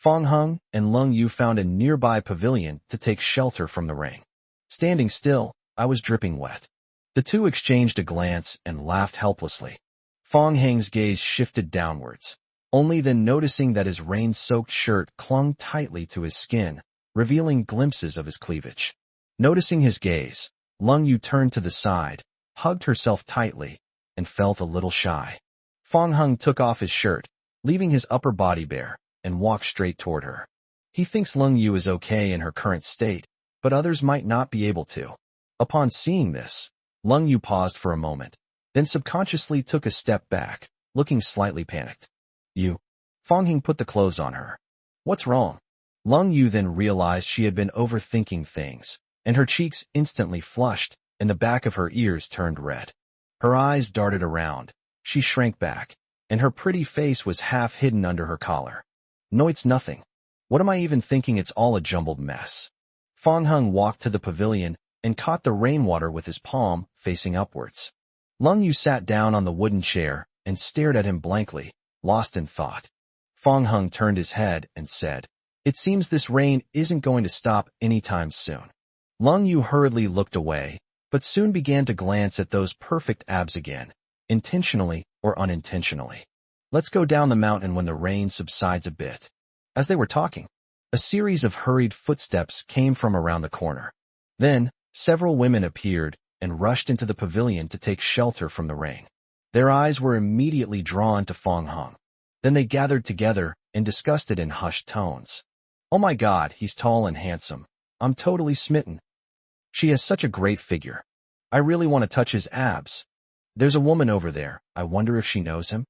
Speaker 1: Fong Hung and Lung Yu found a nearby pavilion to take shelter from the rain. Standing still, I was dripping wet. The two exchanged a glance and laughed helplessly. Fong Hang's gaze shifted downwards, only then noticing that his rain-soaked shirt clung tightly to his skin, revealing glimpses of his cleavage. Noticing his gaze, Lung Yu turned to the side, hugged herself tightly, and felt a little shy. Fong Hung took off his shirt, leaving his upper body bare, and walked straight toward her. He thinks Lung Yu is okay in her current state, but others might not be able to. Upon seeing this, Lung Yu paused for a moment, then subconsciously took a step back, looking slightly panicked. You. Fong Hing put the clothes on her. What's wrong? Lung Yu then realized she had been overthinking things, and her cheeks instantly flushed, and the back of her ears turned red. Her eyes darted around. She shrank back, and her pretty face was half hidden under her collar. No, it's nothing. What am I even thinking? It's all a jumbled mess. Fong Hung walked to the pavilion and caught the rainwater with his palm, facing upwards. Lung Yu sat down on the wooden chair and stared at him blankly, lost in thought. Fong Hung turned his head and said, "It seems this rain isn't going to stop anytime soon." Lung Yu hurriedly looked away, but soon began to glance at those perfect abs again, intentionally or unintentionally. Let's go down the mountain when the rain subsides a bit. As they were talking, a series of hurried footsteps came from around the corner. Then, several women appeared and rushed into the pavilion to take shelter from the rain. Their eyes were immediately drawn to Fong Hung. Then they gathered together and discussed it in hushed tones. "Oh my God, he's tall and handsome. I'm totally smitten. She has such a great figure. I really want to touch his abs. There's a woman over there. I wonder if she knows him.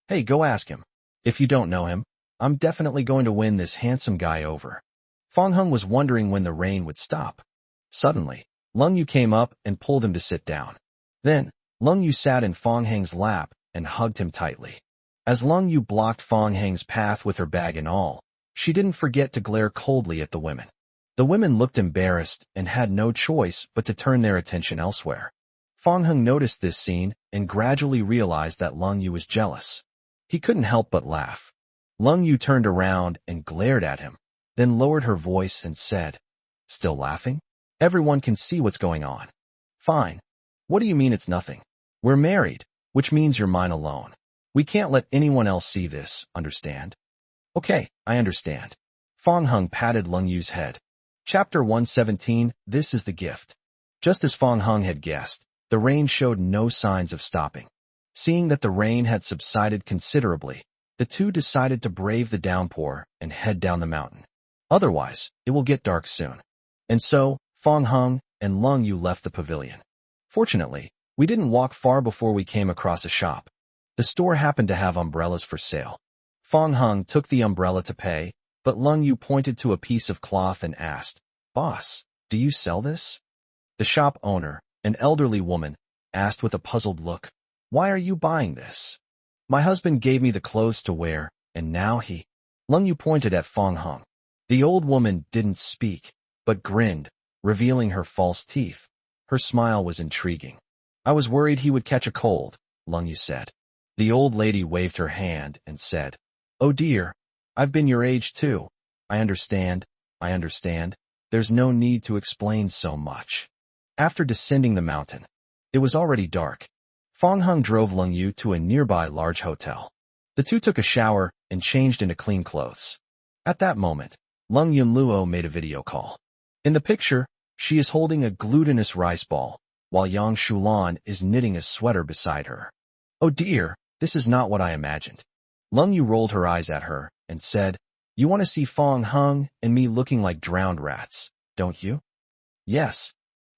Speaker 1: Hey, go ask him. If you don't know him, I'm definitely going to win this handsome guy over." Fong Hung was wondering when the rain would stop. Suddenly, Lung Yu came up and pulled him to sit down. Then, Lung Yu sat in Fong Hang's lap and hugged him tightly. As Lung Yu blocked Fong Hang's path with her bag and all, she didn't forget to glare coldly at the women. The women looked embarrassed and had no choice but to turn their attention elsewhere. Fong Hung noticed this scene and gradually realized that Lung Yu was jealous. He couldn't help but laugh. Lung Yu turned around and glared at him, then lowered her voice and said, "Still laughing? Everyone can see what's going on." "Fine. What do you mean it's nothing? We're married, which means you're mine alone. We can't let anyone else see this, understand?" "Okay, I understand." Fong Hung patted Lung Yu's head. Chapter 117, This is the Gift. Just as Fong Hung had guessed, the rain showed no signs of stopping. Seeing that the rain had subsided considerably, the two decided to brave the downpour and head down the mountain. Otherwise, it will get dark soon. And so, Fong Hung and Lung Yu left the pavilion. Fortunately, we didn't walk far before we came across a shop. The store happened to have umbrellas for sale. Fong Hung took the umbrella to pay, but Lung Yu pointed to a piece of cloth and asked, "Boss, do you sell this?" The shop owner, an elderly woman, asked with a puzzled look, "Why are you buying this?" "My husband gave me the clothes to wear, and now he—" Lung Yu pointed at Fong Hung. The old woman didn't speak, but grinned, revealing her false teeth. Her smile was intriguing. "I was worried he would catch a cold," Lung Yu said. The old lady waved her hand and said, "Oh dear, I've been your age too. I understand. There's no need to explain so much." After descending the mountain, it was already dark. Fong Hung drove Lung Yu to a nearby large hotel. The two took a shower and changed into clean clothes. At that moment, Lung Yunluo made a video call. In the picture, she is holding a glutinous rice ball, while Yang Shulan is knitting a sweater beside her. "Oh dear, this is not what I imagined." Lung Yu rolled her eyes at her and said, "You want to see Fong Hung and me looking like drowned rats, don't you?" "Yes."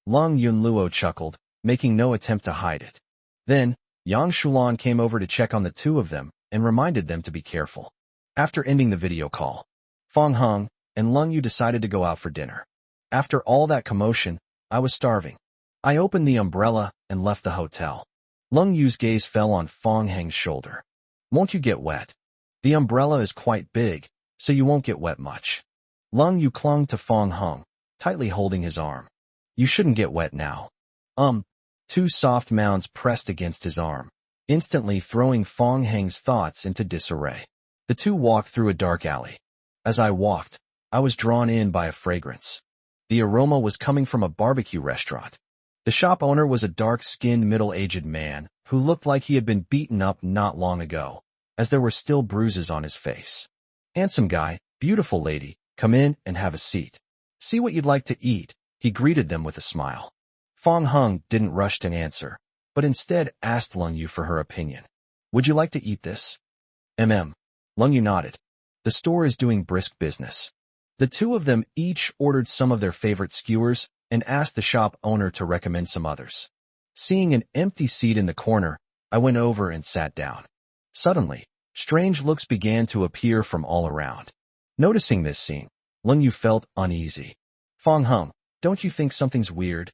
Speaker 1: Lung Yunluo chuckled, making no attempt to hide it. Then, Yang Shulan came over to check on the two of them and reminded them to be careful. After ending the video call, Fong Hung and Lung Yu decided to go out for dinner. After all that commotion, I was starving. I opened the umbrella and left the hotel. Lung Yu's gaze fell on Fong Hang's shoulder. "Won't you get wet? The umbrella is quite big, so you won't get wet much." Lung Yu clung to Fong Hung, tightly holding his arm. "You shouldn't get wet now." Two soft mounds pressed against his arm, instantly throwing Fong Hang's thoughts into disarray. The two walked through a dark alley. As I walked, I was drawn in by a fragrance. The aroma was coming from a barbecue restaurant. The shop owner was a dark-skinned middle-aged man who looked like he had been beaten up not long ago, as there were still bruises on his face. "Handsome guy, beautiful lady, come in and have a seat. See what you'd like to eat," he greeted them with a smile. Fong Hung didn't rush to answer, but instead asked Lung Yu for her opinion. "Would you like to eat this?" Lung Yu nodded. The store is doing brisk business. The two of them each ordered some of their favorite skewers and asked the shop owner to recommend some others. Seeing an empty seat in the corner, I went over and sat down. Suddenly, strange looks began to appear from all around. Noticing this scene, Lung Yu felt uneasy. "Fong Hung, don't you think something's weird?"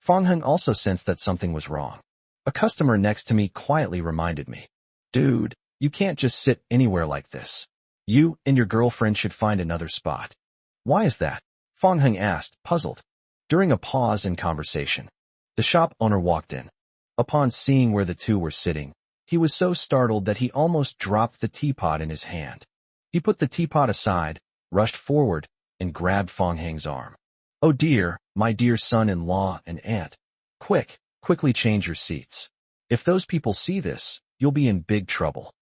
Speaker 1: Fong Hung also sensed that something was wrong. A customer next to me quietly reminded me, "Dude, you can't just sit anywhere like this. You and your girlfriend should find another spot." "Why is that?" Fong Hung asked, puzzled. During a pause in conversation, the shop owner walked in. Upon seeing where the two were sitting, he was so startled that he almost dropped the teapot in his hand. He put the teapot aside, rushed forward, and grabbed Fong Hung's arm. "Oh dear, my dear son-in-law and aunt. Quickly change your seats. If those people see this, you'll be in big trouble."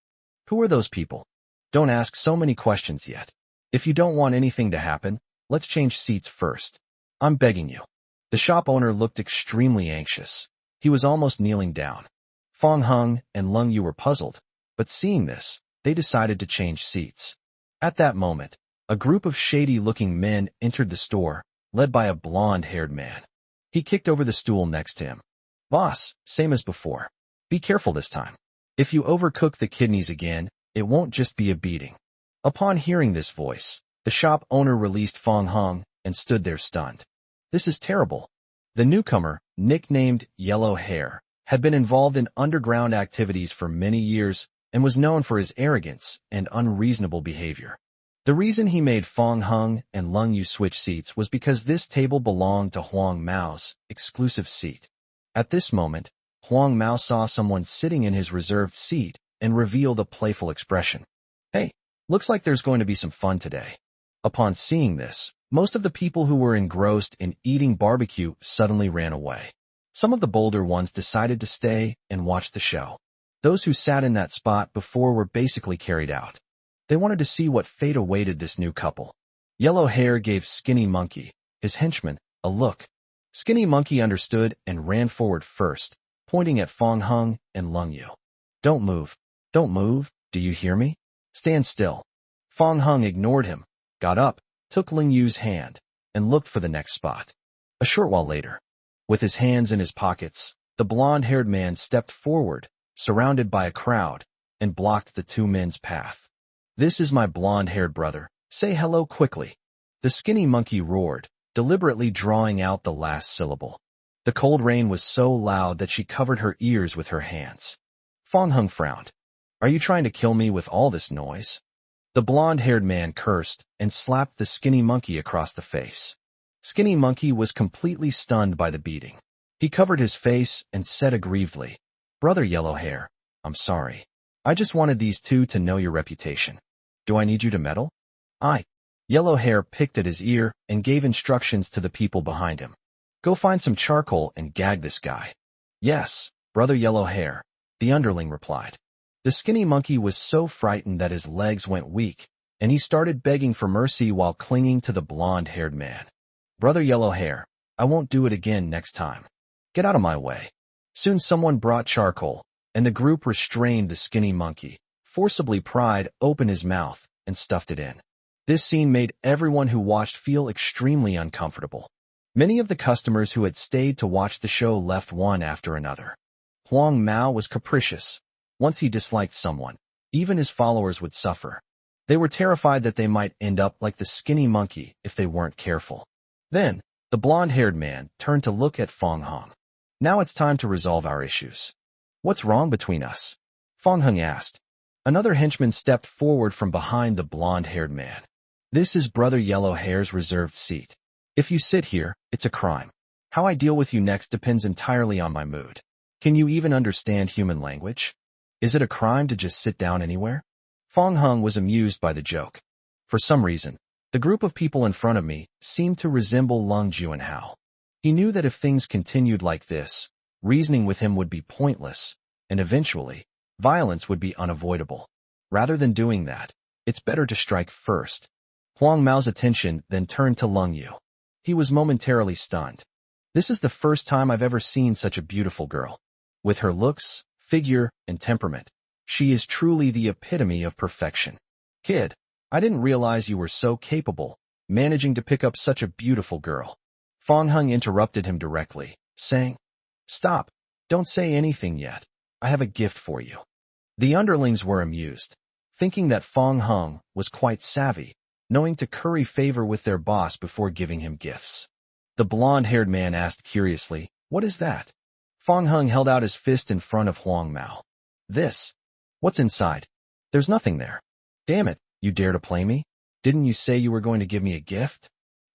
Speaker 1: "Who are those people?" "Don't ask so many questions yet. If you don't want anything to happen, let's change seats first. I'm begging you." The shop owner looked extremely anxious. He was almost kneeling down. Fong Hung and Lung Yu were puzzled, but seeing this, they decided to change seats. At that moment, a group of shady-looking men entered the store, led by a blonde-haired man. He kicked over the stool next to him. "Boss, same as before. Be careful this time. If you overcook the kidneys again, it won't just be a beating." Upon hearing this voice, the shop owner released Fong Hung and stood there stunned. "This is terrible." The newcomer, nicknamed Yellow Hair, had been involved in underground activities for many years and was known for his arrogance and unreasonable behavior. The reason he made Fong Hung and Lung Yu switch seats was because this table belonged to Huang Mao's exclusive seat. At this moment, Huang Mao saw someone sitting in his reserved seat and revealed a playful expression. "Hey, looks like there's going to be some fun today." Upon seeing this, most of the people who were engrossed in eating barbecue suddenly ran away. Some of the bolder ones decided to stay and watch the show. Those who sat in that spot before were basically carried out. They wanted to see what fate awaited this new couple. Yellow Hair gave Skinny Monkey, his henchman, a look. Skinny Monkey understood and ran forward first, pointing at Fong Hung and Lung Yu. Don't move, do you hear me? Stand still." Fong Hung ignored him, got up, took Lung Yu's hand, and looked for the next spot. A short while later, with his hands in his pockets, the blonde-haired man stepped forward, surrounded by a crowd, and blocked the two men's path. "This is my blonde-haired brother. Say hello quickly." The Skinny Monkey roared, deliberately drawing out the last syllable. The cold rain was so loud that she covered her ears with her hands. Fong Hung frowned. "Are you trying to kill me with all this noise?" The blonde-haired man cursed and slapped the Skinny Monkey across the face. Skinny Monkey was completely stunned by the beating. He covered his face and said aggrievedly, "Brother Yellow Hair, I'm sorry. I just wanted these two to know your reputation. Do I need you to meddle?" Yellow Hair picked at his ear and gave instructions to the people behind him. "Go find some charcoal and gag this guy." "Yes, Brother Yellow Hair," the underling replied. The Skinny Monkey was so frightened that his legs went weak, and he started begging for mercy while clinging to the blonde-haired man. "Brother Yellow Hair, I won't do it again next time. Get out of my way." Soon someone brought charcoal, and the group restrained the Skinny Monkey, forcibly pried open his mouth, and stuffed it in. This scene made everyone who watched feel extremely uncomfortable. Many of the customers who had stayed to watch the show left one after another. Huang Mao was capricious. Once he disliked someone, even his followers would suffer. They were terrified that they might end up like the Skinny Monkey if they weren't careful. Then, the blonde-haired man turned to look at Fong Hung. "Now it's time to resolve our issues." "What's wrong between us?" Fong Hung asked. Another henchman stepped forward from behind the blonde-haired man. "This is Brother Yellow Hair's reserved seat. If you sit here, it's a crime. How I deal with you next depends entirely on my mood. Can you even understand human language? Is it a crime to just sit down anywhere?" Fong Hung was amused by the joke. For some reason, the group of people in front of me seemed to resemble Lung Juanhao. He knew that if things continued like this, reasoning with him would be pointless, and eventually, violence would be unavoidable. Rather than doing that, it's better to strike first. Huang Mao's attention then turned to Lung Yu. He was momentarily stunned. This is the first time I've ever seen such a beautiful girl. With her looks, figure, and temperament, she is truly the epitome of perfection. Kid, I didn't realize you were so capable, managing to pick up such a beautiful girl. Fang Heng interrupted him directly, saying, Stop, don't say anything yet. I have a gift for you. The underlings were amused, thinking that Fang Heng was quite savvy, knowing to curry favor with their boss before giving him gifts. The blonde-haired man asked curiously, What is that? Fang Heng held out his fist in front of Huang Mao. This? What's inside? There's nothing there. Damn it, you dare to play me? Didn't you say you were going to give me a gift?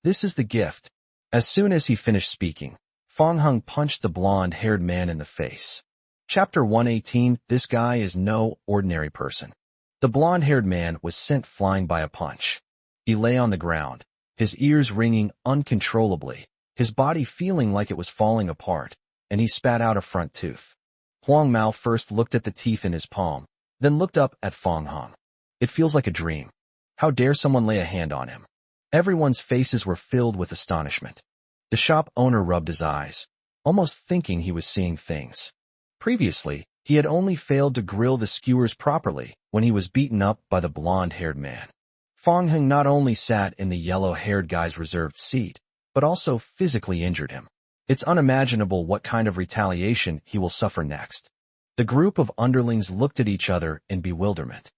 Speaker 1: This is the gift. As soon as he finished speaking, Fang Heng punched the blonde-haired man in the face. Chapter 118, This guy is no ordinary person. The blonde-haired man was sent flying by a punch. He lay on the ground, his ears ringing uncontrollably, his body feeling like it was falling apart, and he spat out a front tooth. Huang Mao first looked at the teeth in his palm, then looked up at Fang Heng. It feels like a dream. How dare someone lay a hand on him? Everyone's faces were filled with astonishment. The shop owner rubbed his eyes, almost thinking he was seeing things. Previously, he had only failed to grill the skewers properly when he was beaten up by the blonde-haired man. Fang Heng not only sat in the yellow-haired guy's reserved seat, but also physically injured him. It's unimaginable what kind of retaliation he will suffer next. The group of underlings looked at each other in bewilderment.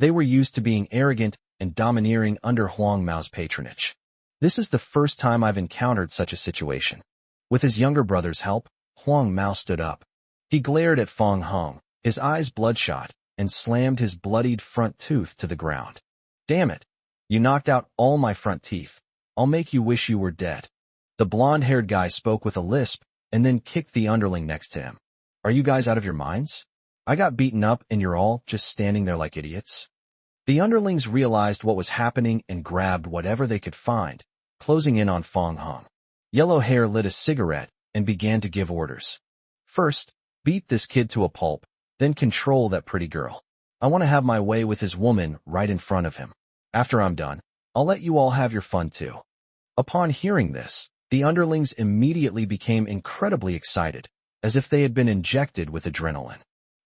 Speaker 1: They were used to being arrogant and domineering under Huang Mao's patronage. This is the first time I've encountered such a situation. With his younger brother's help, Huang Mao stood up. He glared at Fang Heng, his eyes bloodshot, and slammed his bloodied front tooth to the ground. Damn it! You knocked out all my front teeth. I'll make you wish you were dead. The blonde-haired guy spoke with a lisp and then kicked the underling next to him. Are you guys out of your minds? I got beaten up and you're all just standing there like idiots. The underlings realized what was happening and grabbed whatever they could find, closing in on Fang Heng. Yellow Hair lit a cigarette and began to give orders. First, beat this kid to a pulp, then control that pretty girl. I want to have my way with his woman right in front of him. After I'm done, I'll let you all have your fun too. Upon hearing this, the underlings immediately became incredibly excited, as if they had been injected with adrenaline.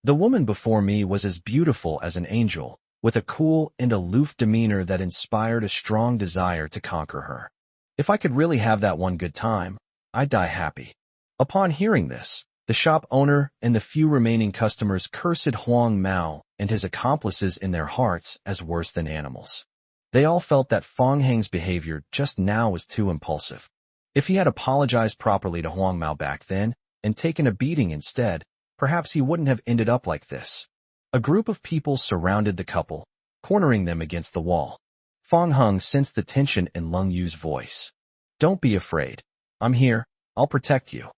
Speaker 1: The woman before me was as beautiful as an angel, with a cool and aloof demeanor that inspired a strong desire to conquer her. If I could really have that one good time, I'd die happy. Upon hearing this, the shop owner and the few remaining customers cursed Huang Mao and his accomplices in their hearts as worse than animals. They all felt that Fang Heng's behavior just now was too impulsive. If he had apologized properly to Huang Mao back then and taken a beating instead, perhaps he wouldn't have ended up like this. A group of people surrounded the couple, cornering them against the wall. Fang Heng sensed the tension in Lung Yu's voice. Don't be afraid. I'm here. I'll protect you.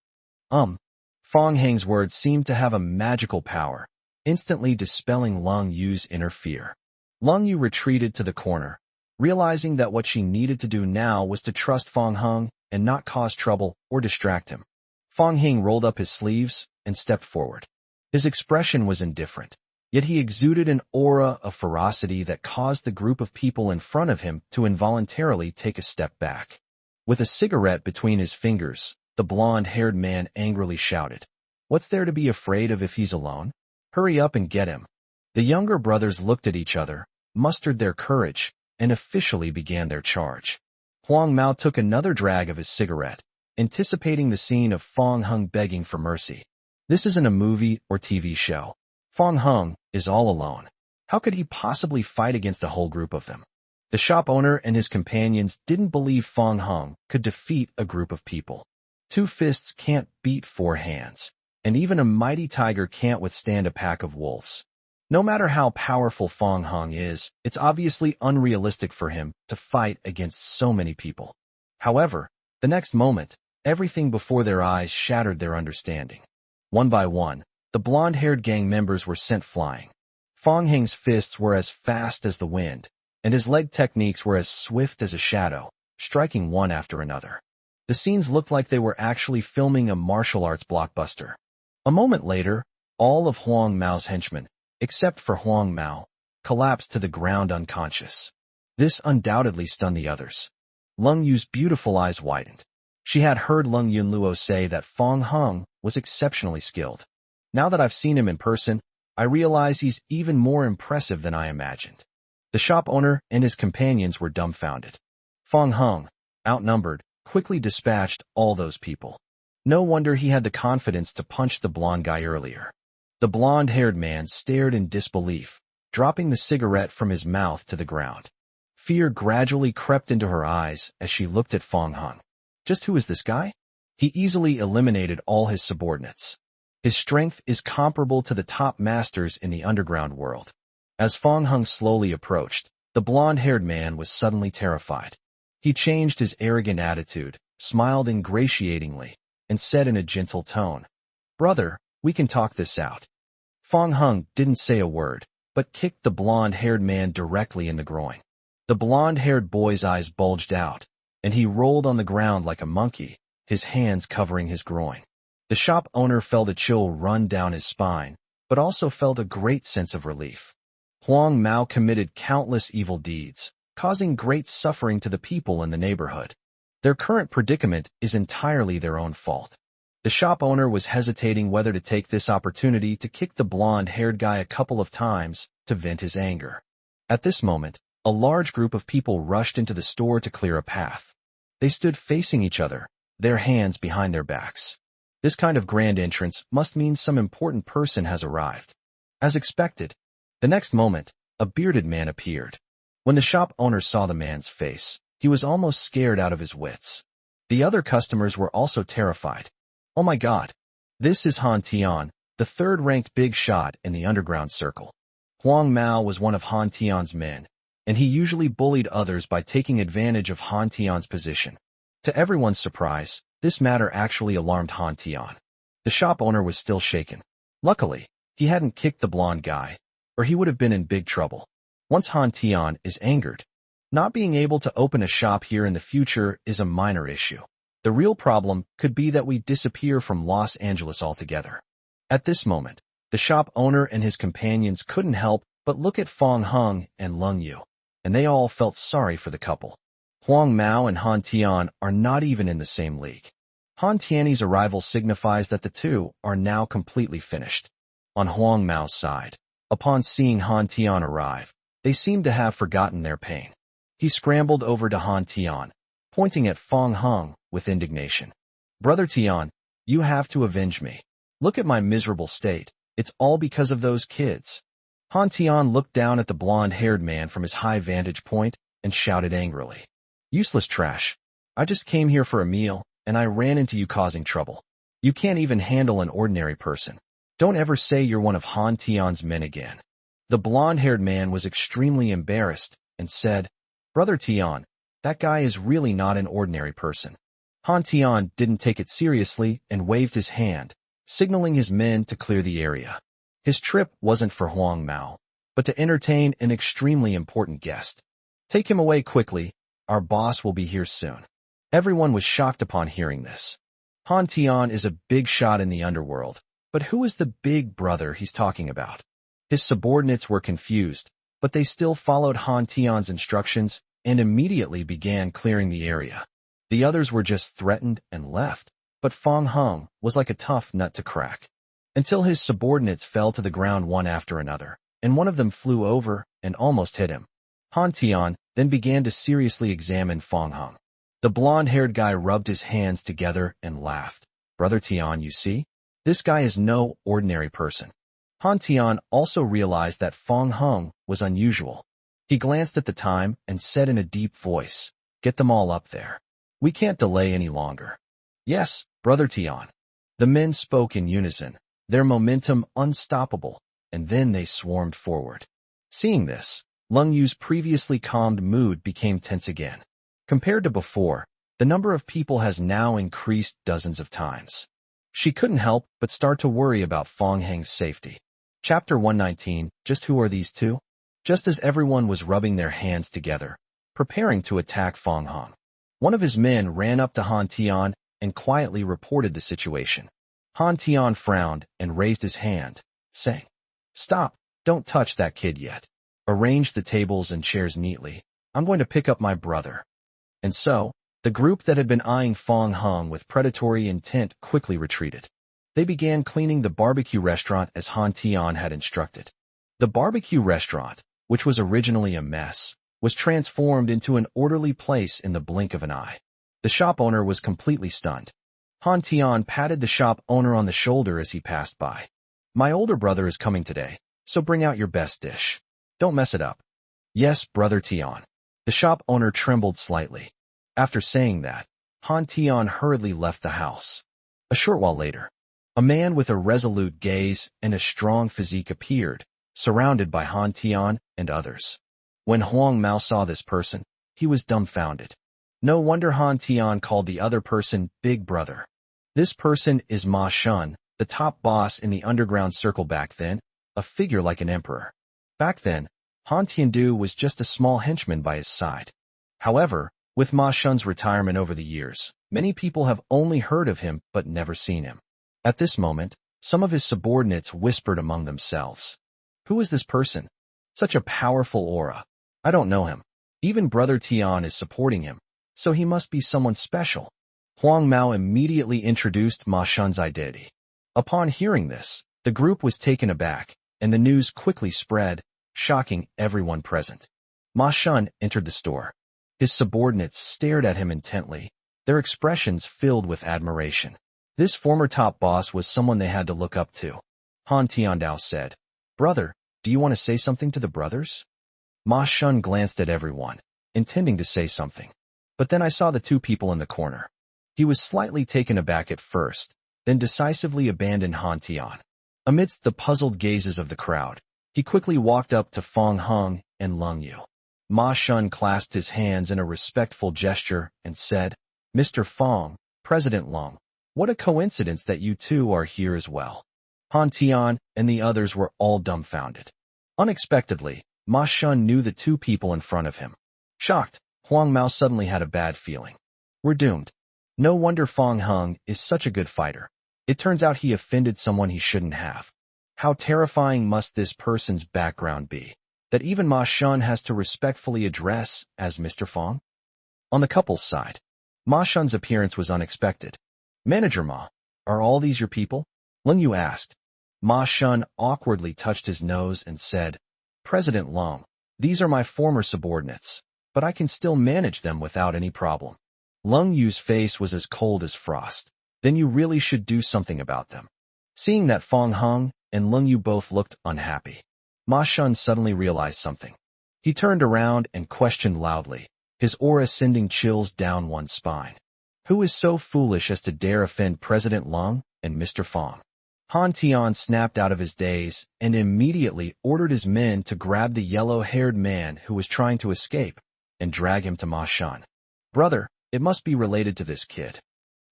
Speaker 1: Fang Heng's words seemed to have a magical power, instantly dispelling Lung Yu's inner fear. Lung Yu retreated to the corner, realizing that what she needed to do now was to trust Fang Heng and not cause trouble or distract him. Fang Heng rolled up his sleeves and stepped forward. His expression was indifferent, yet he exuded an aura of ferocity that caused the group of people in front of him to involuntarily take a step back. With a cigarette between his fingers, the blonde-haired man angrily shouted, What's there to be afraid of if he's alone? Hurry up and get him. The younger brothers looked at each other, mustered their courage, and officially began their charge. Huang Mao took another drag of his cigarette, anticipating the scene of Fang Heng begging for mercy. This isn't a movie or TV show. Fang Heng is all alone. How could he possibly fight against a whole group of them? The shop owner and his companions didn't believe Fang Heng could defeat a group of people. 2 fists can't beat 4 hands, and even a mighty tiger can't withstand a pack of wolves. No matter how powerful Fang Heng is, it's obviously unrealistic for him to fight against so many people. However, the next moment, everything before their eyes shattered their understanding. One by one, the blonde-haired gang members were sent flying. Fang Heng's fists were as fast as the wind, and his leg techniques were as swift as a shadow, striking one after another. The scenes looked like they were actually filming a martial arts blockbuster. A moment later, all of Huang Mao's henchmen, except for Huang Mao, collapsed to the ground unconscious. This undoubtedly stunned the others. Leng Yu's beautiful eyes widened. She had heard Leng Yunluo say that Fong Hung was exceptionally skilled. Now that I've seen him in person, I realize he's even more impressive than I imagined. The shop owner and his companions were dumbfounded. Fong Hung, outnumbered, quickly dispatched all those people. No wonder he had the confidence to punch the blonde guy earlier. The blonde-haired man stared in disbelief, dropping the cigarette from his mouth to the ground. Fear gradually crept into her eyes as she looked at Fong Hung. Just who is this guy? He easily eliminated all his subordinates. His strength is comparable to the top masters in the underground world. As Fong Hung slowly approached, the blonde-haired man was suddenly terrified. He changed his arrogant attitude, smiled ingratiatingly, and said in a gentle tone, "Brother, we can talk this out." Fong Hung didn't say a word, but kicked the blonde-haired man directly in the groin. The blonde-haired boy's eyes bulged out, and he rolled on the ground like a monkey, his hands covering his groin. The shop owner felt a chill run down his spine, but also felt a great sense of relief. Huang Mao committed countless evil deeds, causing great suffering to the people in the neighborhood. Their current predicament is entirely their own fault. The shop owner was hesitating whether to take this opportunity to kick the blonde-haired guy a couple of times to vent his anger. At this moment, a large group of people rushed into the store to clear a path. They stood facing each other, their hands behind their backs. This kind of grand entrance must mean some important person has arrived. As expected, the next moment, a bearded man appeared. When the shop owner saw the man's face, he was almost scared out of his wits. The other customers were also terrified. Oh my God! This is Han Tian, the third-ranked big shot in the underground circle. Huang Mao was one of Han Tian's men, and he usually bullied others by taking advantage of Han Tian's position. To everyone's surprise, this matter actually alarmed Han Tian. The shop owner was still shaken. Luckily, he hadn't kicked the blonde guy, or he would have been in big trouble. Once Han Tian is angered, not being able to open a shop here in the future is a minor issue. The real problem could be that we disappear from Los Angeles altogether. At this moment, the shop owner and his companions couldn't help but look at Fong Hung and Leng Yu, and they all felt sorry for the couple. Huang Mao and Han Tian are not even in the same league. Han Tian's arrival signifies that the two are now completely finished. On Huang Mao's side, upon seeing Han Tian arrive, they seemed to have forgotten their pain. He scrambled over to Han Tian, pointing at Fong Hung with indignation. "Brother Tian, you have to avenge me. Look at my miserable state. It's all because of those kids." Han Tian looked down at the blonde-haired man from his high vantage point and shouted angrily, "Useless trash. I just came here for a meal, and I ran into you causing trouble. You can't even handle an ordinary person. Don't ever say you're one of Han Tian's men again." The blonde-haired man was extremely embarrassed and said, "Brother Tian, that guy is really not an ordinary person." Han Tian didn't take it seriously and waved his hand, signaling his men to clear the area. His trip wasn't for Huang Mao, but to entertain an extremely important guest. "Take him away quickly. Our boss will be here soon." Everyone was shocked upon hearing this. Han Tian is a big shot in the underworld, but who is the big brother he's talking about? His subordinates were confused, but they still followed Han Tian's instructions and immediately began clearing the area. The others were just threatened and left, but Fong Hung was like a tough nut to crack. Until his subordinates fell to the ground one after another, and one of them flew over and almost hit him. Han Tian then began to seriously examine Fong Hung. The blonde-haired guy rubbed his hands together and laughed. "Brother Tian, you see? This guy is no ordinary person." Han Tian also realized that Fong Hung was unusual. He glanced at the time and said in a deep voice, "Get them all up there. We can't delay any longer." "Yes, Brother Tian." The men spoke in unison, their momentum unstoppable, and then they swarmed forward. Seeing this, Leng Yu's previously calmed mood became tense again. Compared to before, the number of people has now increased dozens of times. She couldn't help but start to worry about Fong Heng's safety. Chapter 119, Just Who Are These Two? just as everyone was rubbing their hands together, preparing to attack Fong Hong. One of his men ran up to Han Tian and quietly reported the situation. Han Tian frowned and raised his hand, saying, "Stop, don't touch that kid yet. Arrange the tables and chairs neatly. I'm going to pick up my brother." And so, the group that had been eyeing Fong Hong with predatory intent quickly retreated. They began cleaning the barbecue restaurant as Han Tian had instructed. The barbecue restaurant, which was originally a mess, was transformed into an orderly place in the blink of an eye. The shop owner was completely stunned. Han Tian patted the shop owner on the shoulder as he passed by. "My older brother is coming today, so bring out your best dish. Don't mess it up." "Yes, Brother Tian." The shop owner trembled slightly. After saying that, Han Tian hurriedly left the house. A short while later, a man with a resolute gaze and a strong physique appeared, surrounded by Han Tian and others. When Huang Mao saw this person, he was dumbfounded. No wonder Han Tian called the other person Big Brother. This person is Ma Shun, the top boss in the underground circle back then, a figure like an emperor. Back then, Han Tiandu was just a small henchman by his side. However, with Ma Shun's retirement over the years, many people have only heard of him but never seen him. At this moment, some of his subordinates whispered among themselves. "Who is this person? Such a powerful aura. I don't know him. Even Brother Tian is supporting him, so he must be someone special." Huang Mao immediately introduced Ma Shun's identity. Upon hearing this, the group was taken aback, and the news quickly spread, shocking everyone present. Ma Shun entered the store. His subordinates stared at him intently, their expressions filled with admiration. This former top boss was someone they had to look up to. Han Tiandao said, "Brother, do you want to say something to the brothers?" Ma Shun glanced at everyone, intending to say something. But then I saw the two people in the corner. He was slightly taken aback at first, then decisively abandoned Han Tian. Amidst the puzzled gazes of the crowd, he quickly walked up to Fong Hong and Lung Yu. Ma Shun clasped his hands in a respectful gesture and said, "Mr. Fong, President Lung, what a coincidence that you two are here as well." Han Tian and the others were all dumbfounded. Unexpectedly, Ma Shun knew the two people in front of him. Shocked, Huang Mao suddenly had a bad feeling. "We're doomed. No wonder Fong Hong is such a good fighter. It turns out he offended someone he shouldn't have. How terrifying must this person's background be, that even Ma Shun has to respectfully address as Mr. Fong?" On the couple's side, Ma Shun's appearance was unexpected. "Manager Ma, are all these your people?" Lung Yu asked. Ma Shun awkwardly touched his nose and said, "President Lung, these are my former subordinates, but I can still manage them without any problem." Lung Yu's face was as cold as frost. "Then you really should do something about them." Seeing that Fong Hong and Lung Yu both looked unhappy, Ma Shun suddenly realized something. He turned around and questioned loudly, his aura sending chills down one's spine. "Who is so foolish as to dare offend President Lung and Mr. Fong?" Han Tian snapped out of his daze and immediately ordered his men to grab the yellow-haired man who was trying to escape and drag him to Ma Shun. "Brother, it must be related to this kid."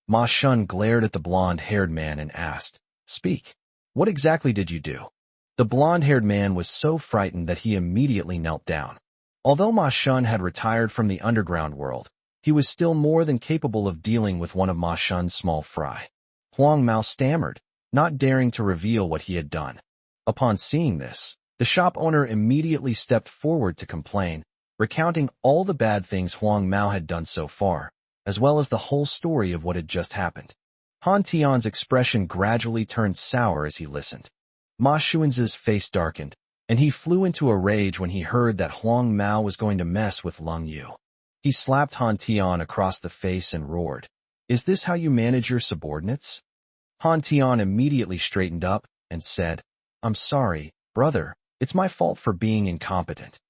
Speaker 1: Ma Shun glared at the blonde-haired man and asked, "Speak. What exactly did you do?" The blonde-haired man was so frightened that he immediately knelt down. Although Ma Shun had retired from the underground world, he was still more than capable of dealing with one of Ma Shun's small fry. Huang Mao stammered, not daring to reveal what he had done. Upon seeing this, the shop owner immediately stepped forward to complain, recounting all the bad things Huang Mao had done so far, as well as the whole story of what had just happened. Han Tian's expression gradually turned sour as he listened. Ma Xuanz's face darkened, and he flew into a rage when he heard that Huang Mao was going to mess with Lung Yu. He slapped Han Tian across the face and roared, "Is this how you manage your subordinates?" Han Tian immediately straightened up and said, "I'm sorry, brother, it's my fault for being incompetent.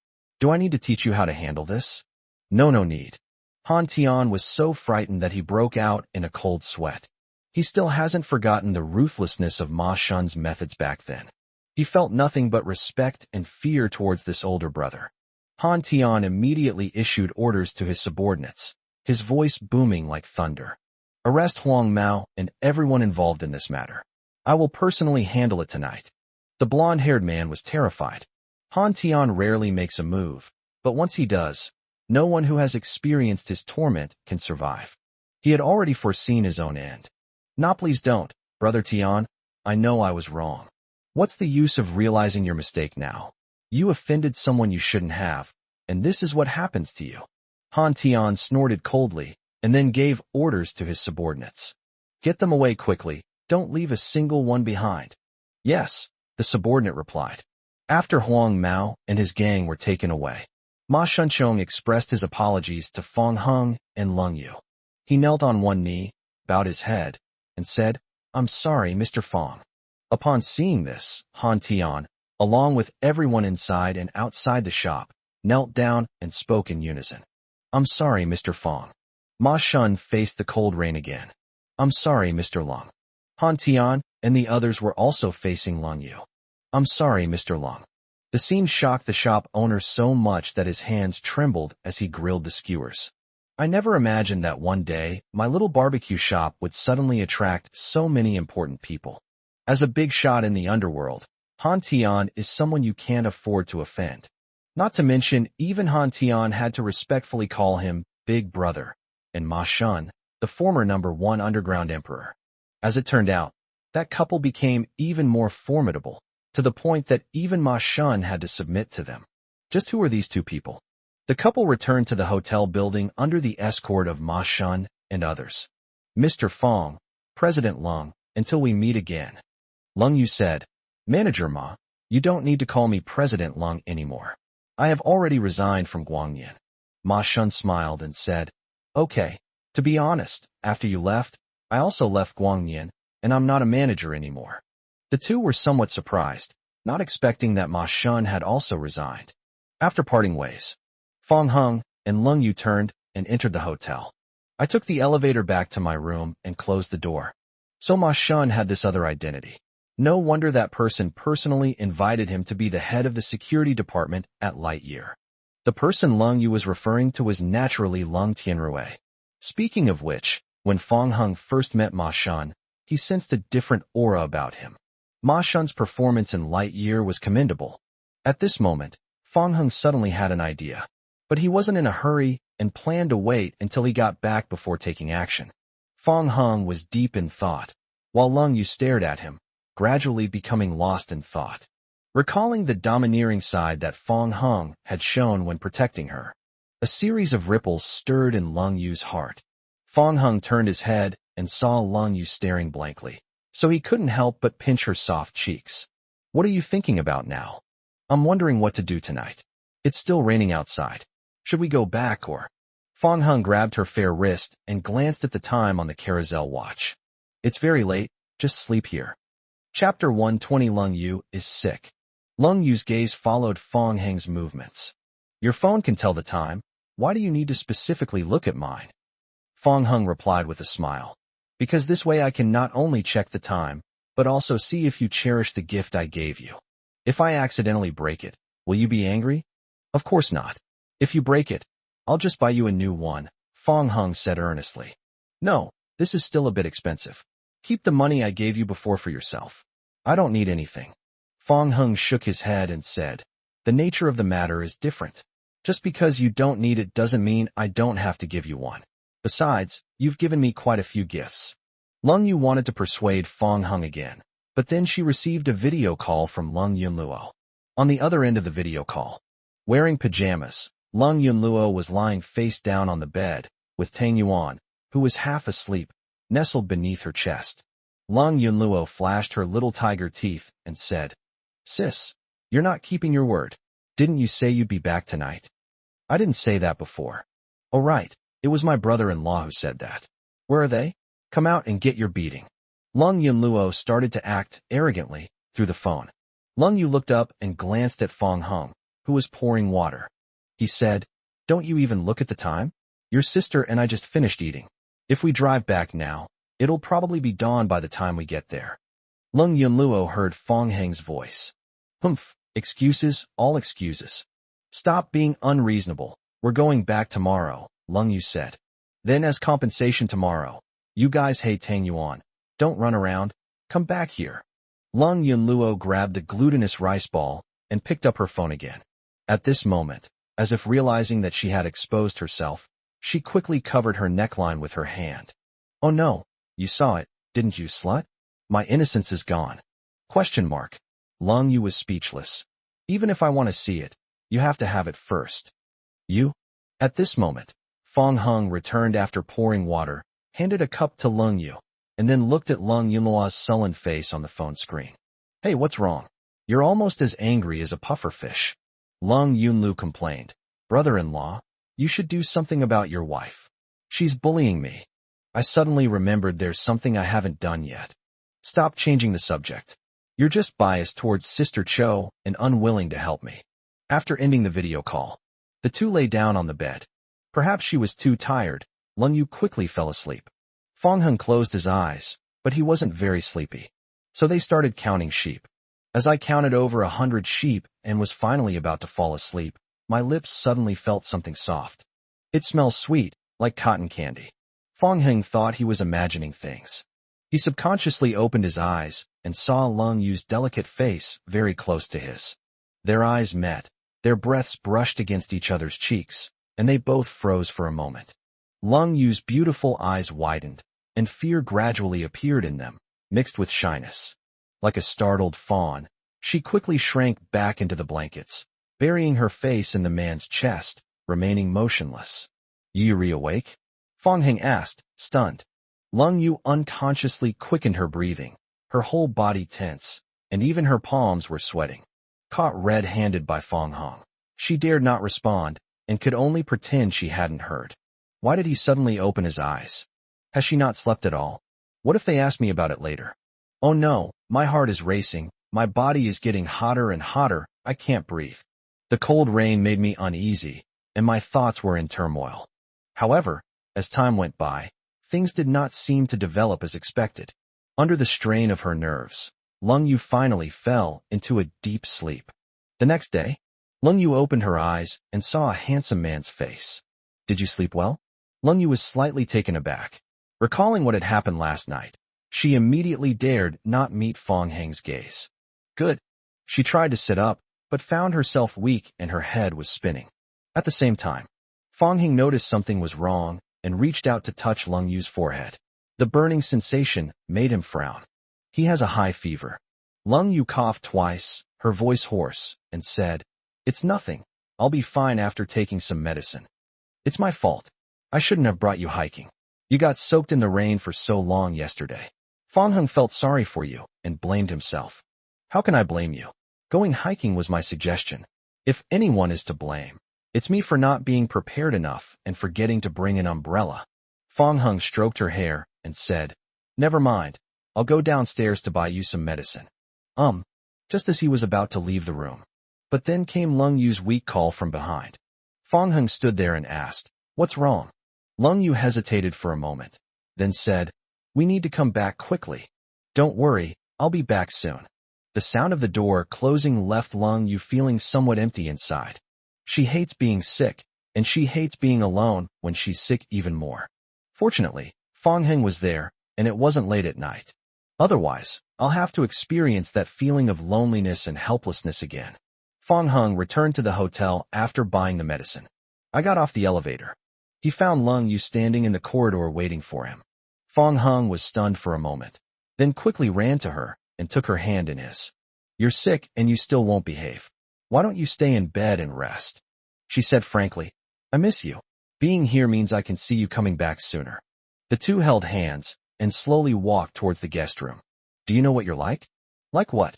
Speaker 1: Do I need to teach you how to handle this?" No need." Han Tian was so frightened that he broke out in a cold sweat. He still hasn't forgotten the ruthlessness of Ma Shun's methods back then. He felt nothing but respect and fear towards this older brother. Han Tian immediately issued orders to his subordinates, his voice booming like thunder. "Arrest Huang Mao and everyone involved in this matter. I will personally handle it tonight." The blonde-haired man was terrified. Han Tian rarely makes a move, but once he does, no one who has experienced his torment can survive. He had already foreseen his own end. Nah, please don't, Brother Tian. I know I was wrong. What's the use of realizing your mistake now? You offended someone you shouldn't have, and this is what happens to you. Han Tian snorted coldly, and then gave orders to his subordinates. Get them away quickly, don't leave a single one behind. Yes, the subordinate replied. After Huang Mao and his gang were taken away, Ma Shunchong expressed his apologies to Fong Hung and Lung Yu. He knelt on one knee, bowed his head, and said, I'm sorry, Mr. Fong. Upon seeing this, Han Tian, along with everyone inside and outside the shop, knelt down and spoke in unison. I'm sorry, Mr. Fong. Ma Shun faced the cold rain again. I'm sorry, Mr. Lung. Han Tian and the others were also facing Lung Yu. I'm sorry, Mr. Lung. The scene shocked the shop owner so much that his hands trembled as he grilled the skewers. I never imagined that one day my little barbecue shop would suddenly attract so many important people. As a big shot in the underworld, Han Tian is someone you can't afford to offend. Not to mention, even Han Tian had to respectfully call him Big Brother, and Ma Shun, the former #1 underground emperor. As it turned out, that couple became even more formidable, to the point that even Ma Shun had to submit to them. Just who are these two people? The couple returned to the hotel building under the escort of Ma Shun and others. Mr. Fong, President Lung, until we meet again. Lung Yu said, Manager Ma, you don't need to call me President Lung anymore. I have already resigned from Guangyan. Ma Shun smiled and said, Okay, to be honest, after you left, I also left Guangyan, and I'm not a manager anymore. The two were somewhat surprised, not expecting that Ma Shun had also resigned. After parting ways, Fong Hung and Lung Yu turned and entered the hotel. I took the elevator back to my room and closed the door. So Ma Shun had this other identity. No wonder that person personally invited him to be the head of the security department at Lightyear. The person Lung Yu was referring to was naturally Lung Tianrui. Speaking of which, when Fong Hung first met Ma Shun, he sensed a different aura about him. Ma Shun's performance in Lightyear was commendable. At this moment, Fong Hung suddenly had an idea. But he wasn't in a hurry and planned to wait until he got back before taking action. Fong Hung was deep in thought, while Lung Yu stared at him, gradually becoming lost in thought. Recalling the domineering side that Fong Hung had shown when protecting her, a series of ripples stirred in Lung Yu's heart. Fong Hung turned his head and saw Lung Yu staring blankly, so he couldn't help but pinch her soft cheeks. What are you thinking about now? I'm wondering what to do tonight. It's still raining outside. Should we go back or? Fong Hung grabbed her fair wrist and glanced at the time on the carousel watch. It's very late, just sleep here. Chapter 120. Lung Yu is sick. Lung Yu's gaze followed Fong Hung's movements. Your phone can tell the time. Why do you need to specifically look at mine? Fong Hung replied with a smile. Because this way I can not only check the time, but also see if you cherish the gift I gave you. If I accidentally break it, will you be angry? Of course not. If you break it, I'll just buy you a new one, Fong Hung said earnestly. No, this is still a bit expensive. Keep the money I gave you before for yourself. I don't need anything. Fong Hung shook his head and said, the nature of the matter is different. Just because you don't need it doesn't mean I don't have to give you one. Besides, you've given me quite a few gifts. Lung Yu wanted to persuade Fong Hung again, but then she received a video call from Lung Yunluo. On the other end of the video call, wearing pajamas, Lung Yunluo was lying face down on the bed, with Tang Yuan, who was half asleep, nestled beneath her chest. Lung Yunluo flashed her little tiger teeth and said, Sis, you're not keeping your word. Didn't you say you'd be back tonight? I didn't say that before. Oh right, it was my brother-in-law who said that. Where are they? Come out and get your beating. Lung Yunluo started to act arrogantly through the phone. Lung Yu looked up and glanced at Fong Hung, who was pouring water. He said, Don't you even look at the time? Your sister and I just finished eating. If we drive back now, it'll probably be dawn by the time we get there. Lung Yunluo heard Fong Heng's voice. Humph, excuses, all excuses. Stop being unreasonable. We're going back tomorrow, Lung Yu said. Then as compensation tomorrow, you guys hey Tang Yuan, don't run around, come back here. Lung Yunluo grabbed the glutinous rice ball and picked up her phone again. At this moment, as if realizing that she had exposed herself, she quickly covered her neckline with her hand. "Oh no, you saw it, didn't you, slut? My innocence is gone." Question mark. Lung Yu was speechless. "Even if I want to see it, you have to have it first." "You?" At this moment, Fong Hung returned after pouring water, handed a cup to Lung Yu, and then looked at Lung Yunlua's sullen face on the phone screen. "Hey, what's wrong? You're almost as angry as a pufferfish." Lung Yunlu complained. "Brother-in-law, you should do something about your wife. She's bullying me." I suddenly remembered there's something I haven't done yet. "Stop changing the subject. You're just biased towards Sister Cho and unwilling to help me." After ending the video call, the two lay down on the bed. Perhaps she was too tired. Lung Yu quickly fell asleep. Fong Hung closed his eyes, but he wasn't very sleepy. So they started counting sheep. As I counted over 100 sheep and was finally about to fall asleep, my lips suddenly felt something soft. It smells sweet, like cotton candy. Fong Hung thought he was imagining things. He subconsciously opened his eyes and saw Lung Yu's delicate face very close to his. Their eyes met, their breaths brushed against each other's cheeks, and they both froze for a moment. Lung Yu's beautiful eyes widened, and fear gradually appeared in them, mixed with shyness. Like a startled fawn, she quickly shrank back into the blankets, burying her face in the man's chest, remaining motionless. "You reawake?" Fong Heng asked, stunned. Lung Yu unconsciously quickened her breathing, her whole body tense, and even her palms were sweating. Caught red-handed by Fong Hong, she dared not respond, and could only pretend she hadn't heard. Why did he suddenly open his eyes? Has she not slept at all? What if they ask me about it later? Oh no, my heart is racing, my body is getting hotter and hotter, I can't breathe. The cold rain made me uneasy, and my thoughts were in turmoil. However, as time went by, things did not seem to develop as expected. Under the strain of her nerves, Lung Yu finally fell into a deep sleep. The next day, Lung Yu opened her eyes and saw a handsome man's face. "Did you sleep well?" Lung Yu was slightly taken aback. Recalling what had happened last night, she immediately dared not meet Fong Heng's gaze. "Good." She tried to sit up, but found herself weak and her head was spinning. At the same time, Fong Heng noticed something was wrong and reached out to touch Lung Yu's forehead. The burning sensation made him frown. "He has a high fever." Lung Yu coughed twice, her voice hoarse, and said, "It's nothing. I'll be fine after taking some medicine." "It's my fault. I shouldn't have brought you hiking. You got soaked in the rain for so long yesterday." Fong Heng felt sorry for you and blamed himself. "How can I blame you? Going hiking was my suggestion. If anyone is to blame, it's me for not being prepared enough and forgetting to bring an umbrella." Fong Heng stroked her hair and said, "Never mind. I'll go downstairs to buy you some medicine." Just as he was about to leave the room. But then came Lung Yu's weak call from behind. Fong Heng stood there and asked, "What's wrong?" Lung Yu hesitated for a moment, then said, "We need to come back quickly." "Don't worry, I'll be back soon." The sound of the door closing left Lung Yu feeling somewhat empty inside. She hates being sick, and she hates being alone when she's sick even more. Fortunately, Fong Heng was there, and it wasn't late at night. Otherwise, I'll have to experience that feeling of loneliness and helplessness again. Fong Heng returned to the hotel after buying the medicine. I got off the elevator. He found Lung Yu standing in the corridor waiting for him. Fong Heng was stunned for a moment, then quickly ran to her and took her hand in his. "You're sick and you still won't behave. Why don't you stay in bed and rest?" She said frankly, "I miss you. Being here means I can see you coming back sooner." The two held hands and slowly walked towards the guest room. "Do you know what you're like?" "Like what?"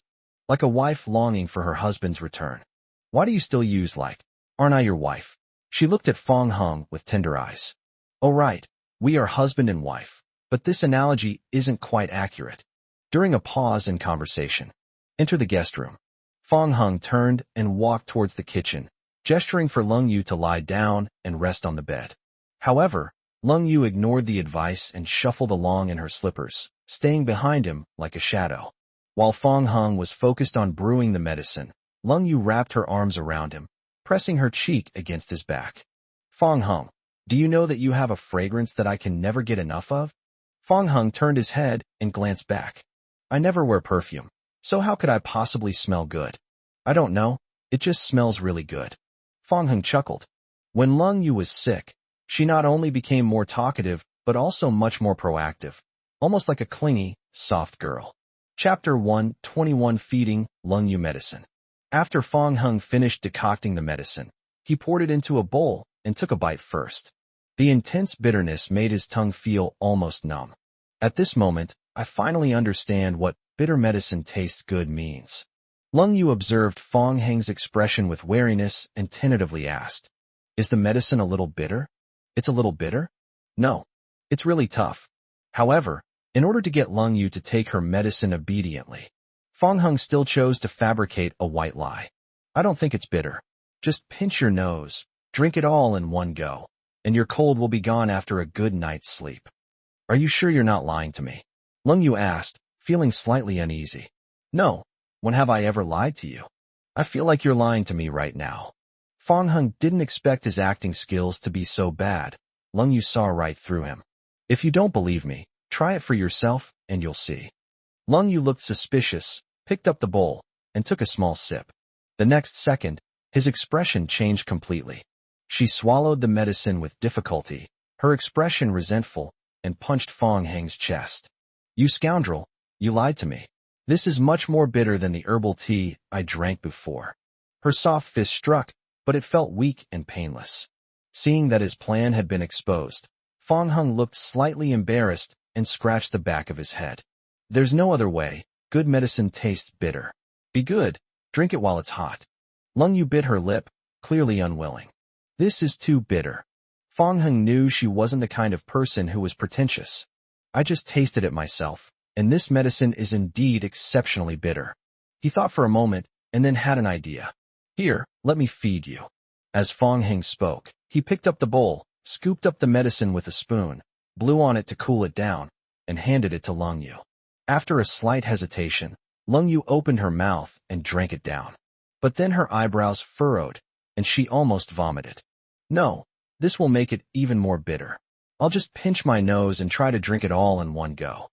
Speaker 1: "Like a wife longing for her husband's return." "Why do you still use like? Aren't I your wife?" She looked at Fong Heng with tender eyes. "Oh right, we are husband and wife, but this analogy isn't quite accurate." During a pause in conversation, enter the guest room. Fong Heng turned and walked towards the kitchen, gesturing for Lung Yu to lie down and rest on the bed. However, Lung Yu ignored the advice and shuffled along in her slippers, staying behind him like a shadow. While Fong Heng was focused on brewing the medicine, Lung Yu wrapped her arms around him, pressing her cheek against his back. "Fong Heng, do you know that you have a fragrance that I can never get enough of?" Fong Heng turned his head and glanced back. "I never wear perfume, so how could I possibly smell good?" "I don't know, It just smells really good. Fong Hung chuckled. When Lung Yu was sick, she not only became more talkative, but also much more proactive, almost like a clingy, soft girl. Chapter 1:21 Feeding Lung Yu Medicine. After Fong Hung finished decocting the medicine, he poured it into a bowl and took a bite first. The intense bitterness made his tongue feel almost numb. At this moment, I finally understand what bitter medicine tastes good means. Lung Yu observed Fong Heng's expression with wariness and tentatively asked, "Is the medicine a little bitter?" "It's a little bitter?" "No. It's really tough." However, in order to get Lung Yu to take her medicine obediently, Fong Hung still chose to fabricate a white lie. "I don't think it's bitter. Just pinch your nose, drink it all in one go, and your cold will be gone after a good night's sleep." "Are you sure you're not lying to me?" Lung Yu asked, feeling slightly uneasy. "No. When have I ever lied to you?" "I feel like you're lying to me right now." Fong Hung didn't expect his acting skills to be so bad. Lung Yu saw right through him. "If you don't believe me, try it for yourself, and you'll see." Lung Yu looked suspicious, picked up the bowl, and took a small sip. The next second, his expression changed completely. She swallowed the medicine with difficulty, her expression resentful, and punched Fong Heng's chest. "You scoundrel, you lied to me. This is much more bitter than the herbal tea I drank before." Her soft fist struck, but it felt weak and painless. Seeing that his plan had been exposed, Fong Hung looked slightly embarrassed and scratched the back of his head. "There's no other way. Good medicine tastes bitter. Be good. Drink it while it's hot." Lung Yu bit her lip, clearly unwilling. "This is too bitter." Fong Hung knew she wasn't the kind of person who was pretentious. "I just tasted it myself, and this medicine is indeed exceptionally bitter." He thought for a moment and then had an idea. "Here, let me feed you." As Fong Heng spoke, he picked up the bowl, scooped up the medicine with a spoon, blew on it to cool it down, and handed it to Lung Yu. After a slight hesitation, Lung Yu opened her mouth and drank it down. But then her eyebrows furrowed, and she almost vomited. "No, this will make it even more bitter. I'll just pinch my nose and try to drink it all in one go."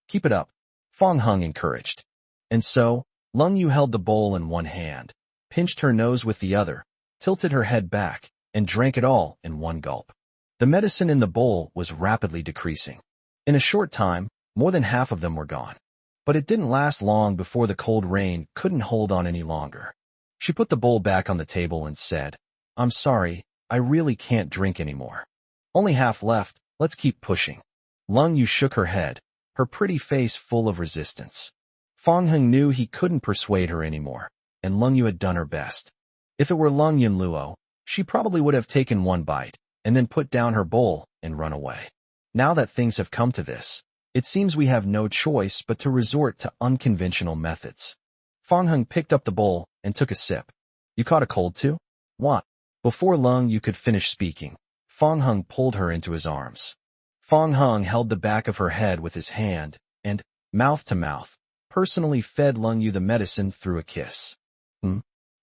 Speaker 1: "Keep it up," Fong Hung encouraged. And so, Lung Yu held the bowl in one hand, pinched her nose with the other, tilted her head back, and drank it all in one gulp. The medicine in the bowl was rapidly decreasing. In a short time, more than half of them were gone. But it didn't last long before the cold rain couldn't hold on any longer. She put the bowl back on the table and said, "I'm sorry, I really can't drink anymore. Only half left, let's keep pushing." Lung Yu shook her head, her pretty face full of resistance. Fong Hung knew he couldn't persuade her anymore, and Lung Yu had done her best. If it were Lung Yunluo, she probably would have taken one bite, and then put down her bowl and run away. Now that things have come to this, it seems we have no choice but to resort to unconventional methods. Fong Hung picked up the bowl and took a sip. "You caught a cold too?" "What?" Before Lung Yu could finish speaking, Fong Hung pulled her into his arms. Fong Hung held the back of her head with his hand and, mouth to mouth, personally fed Lung Yu the medicine through a kiss.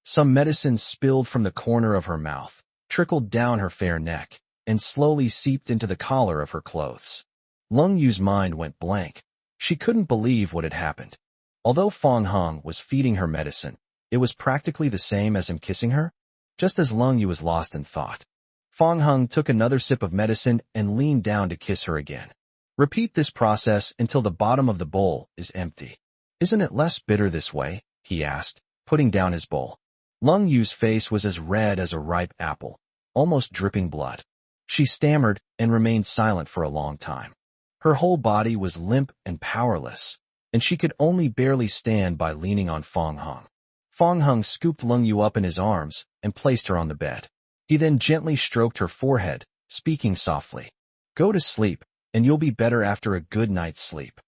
Speaker 1: Some medicine spilled from the corner of her mouth, trickled down her fair neck, and slowly seeped into the collar of her clothes. Lung Yu's mind went blank. She couldn't believe what had happened. Although Fong Hung was feeding her medicine, it was practically the same as him kissing her. Just as Lung Yu was lost in thought, Fong Hung took another sip of medicine and leaned down to kiss her again. "Repeat this process until the bottom of the bowl is empty." "Isn't it less bitter this way?" he asked, putting down his bowl. Lung Yu's face was as red as a ripe apple, almost dripping blood. She stammered and remained silent for a long time. Her whole body was limp and powerless, and she could only barely stand by leaning on Fong Hung. Fong Hung scooped Lung Yu up in his arms and placed her on the bed. He then gently stroked her forehead, speaking softly. "Go to sleep, and you'll be better after a good night's sleep."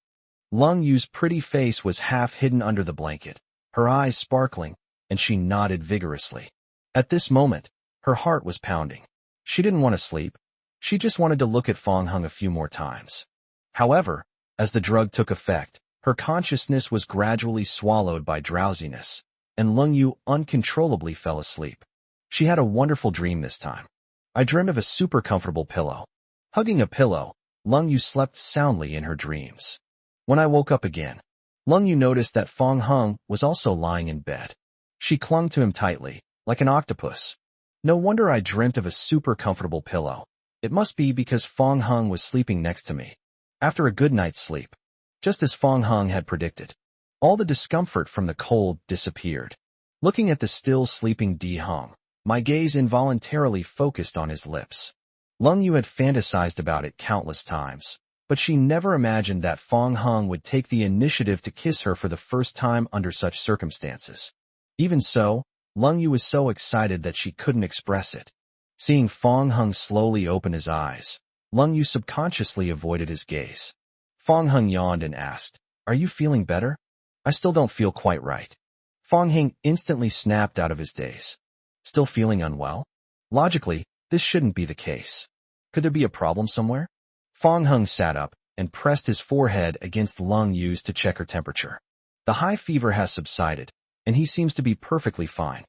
Speaker 1: Lung Yu's pretty face was half hidden under the blanket, her eyes sparkling, and she nodded vigorously. At this moment, her heart was pounding. She didn't want to sleep. She just wanted to look at Fong Hung a few more times. However, as the drug took effect, her consciousness was gradually swallowed by drowsiness, and Lung Yu uncontrollably fell asleep. She had a wonderful dream this time. "I dreamed of a super comfortable pillow." Hugging a pillow, Lung Yu slept soundly in her dreams. When I woke up again, Lung Yu noticed that Fong Hung was also lying in bed. She clung to him tightly, like an octopus. No wonder I dreamt of a super comfortable pillow. It must be because Fong Hung was sleeping next to me. After a good night's sleep, just as Fong Hung had predicted, all the discomfort from the cold disappeared. Looking at the still sleeping Di Hung, my gaze involuntarily focused on his lips. Lung Yu had fantasized about it countless times, but she never imagined that Fong Hung would take the initiative to kiss her for the first time under such circumstances. Even so, Lung Yu was so excited that she couldn't express it. Seeing Fong Hung slowly open his eyes, Lung Yu subconsciously avoided his gaze. Fong Hung yawned and asked, "Are you feeling better?" "I still don't feel quite right." Fong Hung instantly snapped out of his daze. "Still feeling unwell? Logically, this shouldn't be the case. Could there be a problem somewhere?" Fong Hung sat up and pressed his forehead against Lung Yu's to check her temperature. "The high fever has subsided, and he seems to be perfectly fine."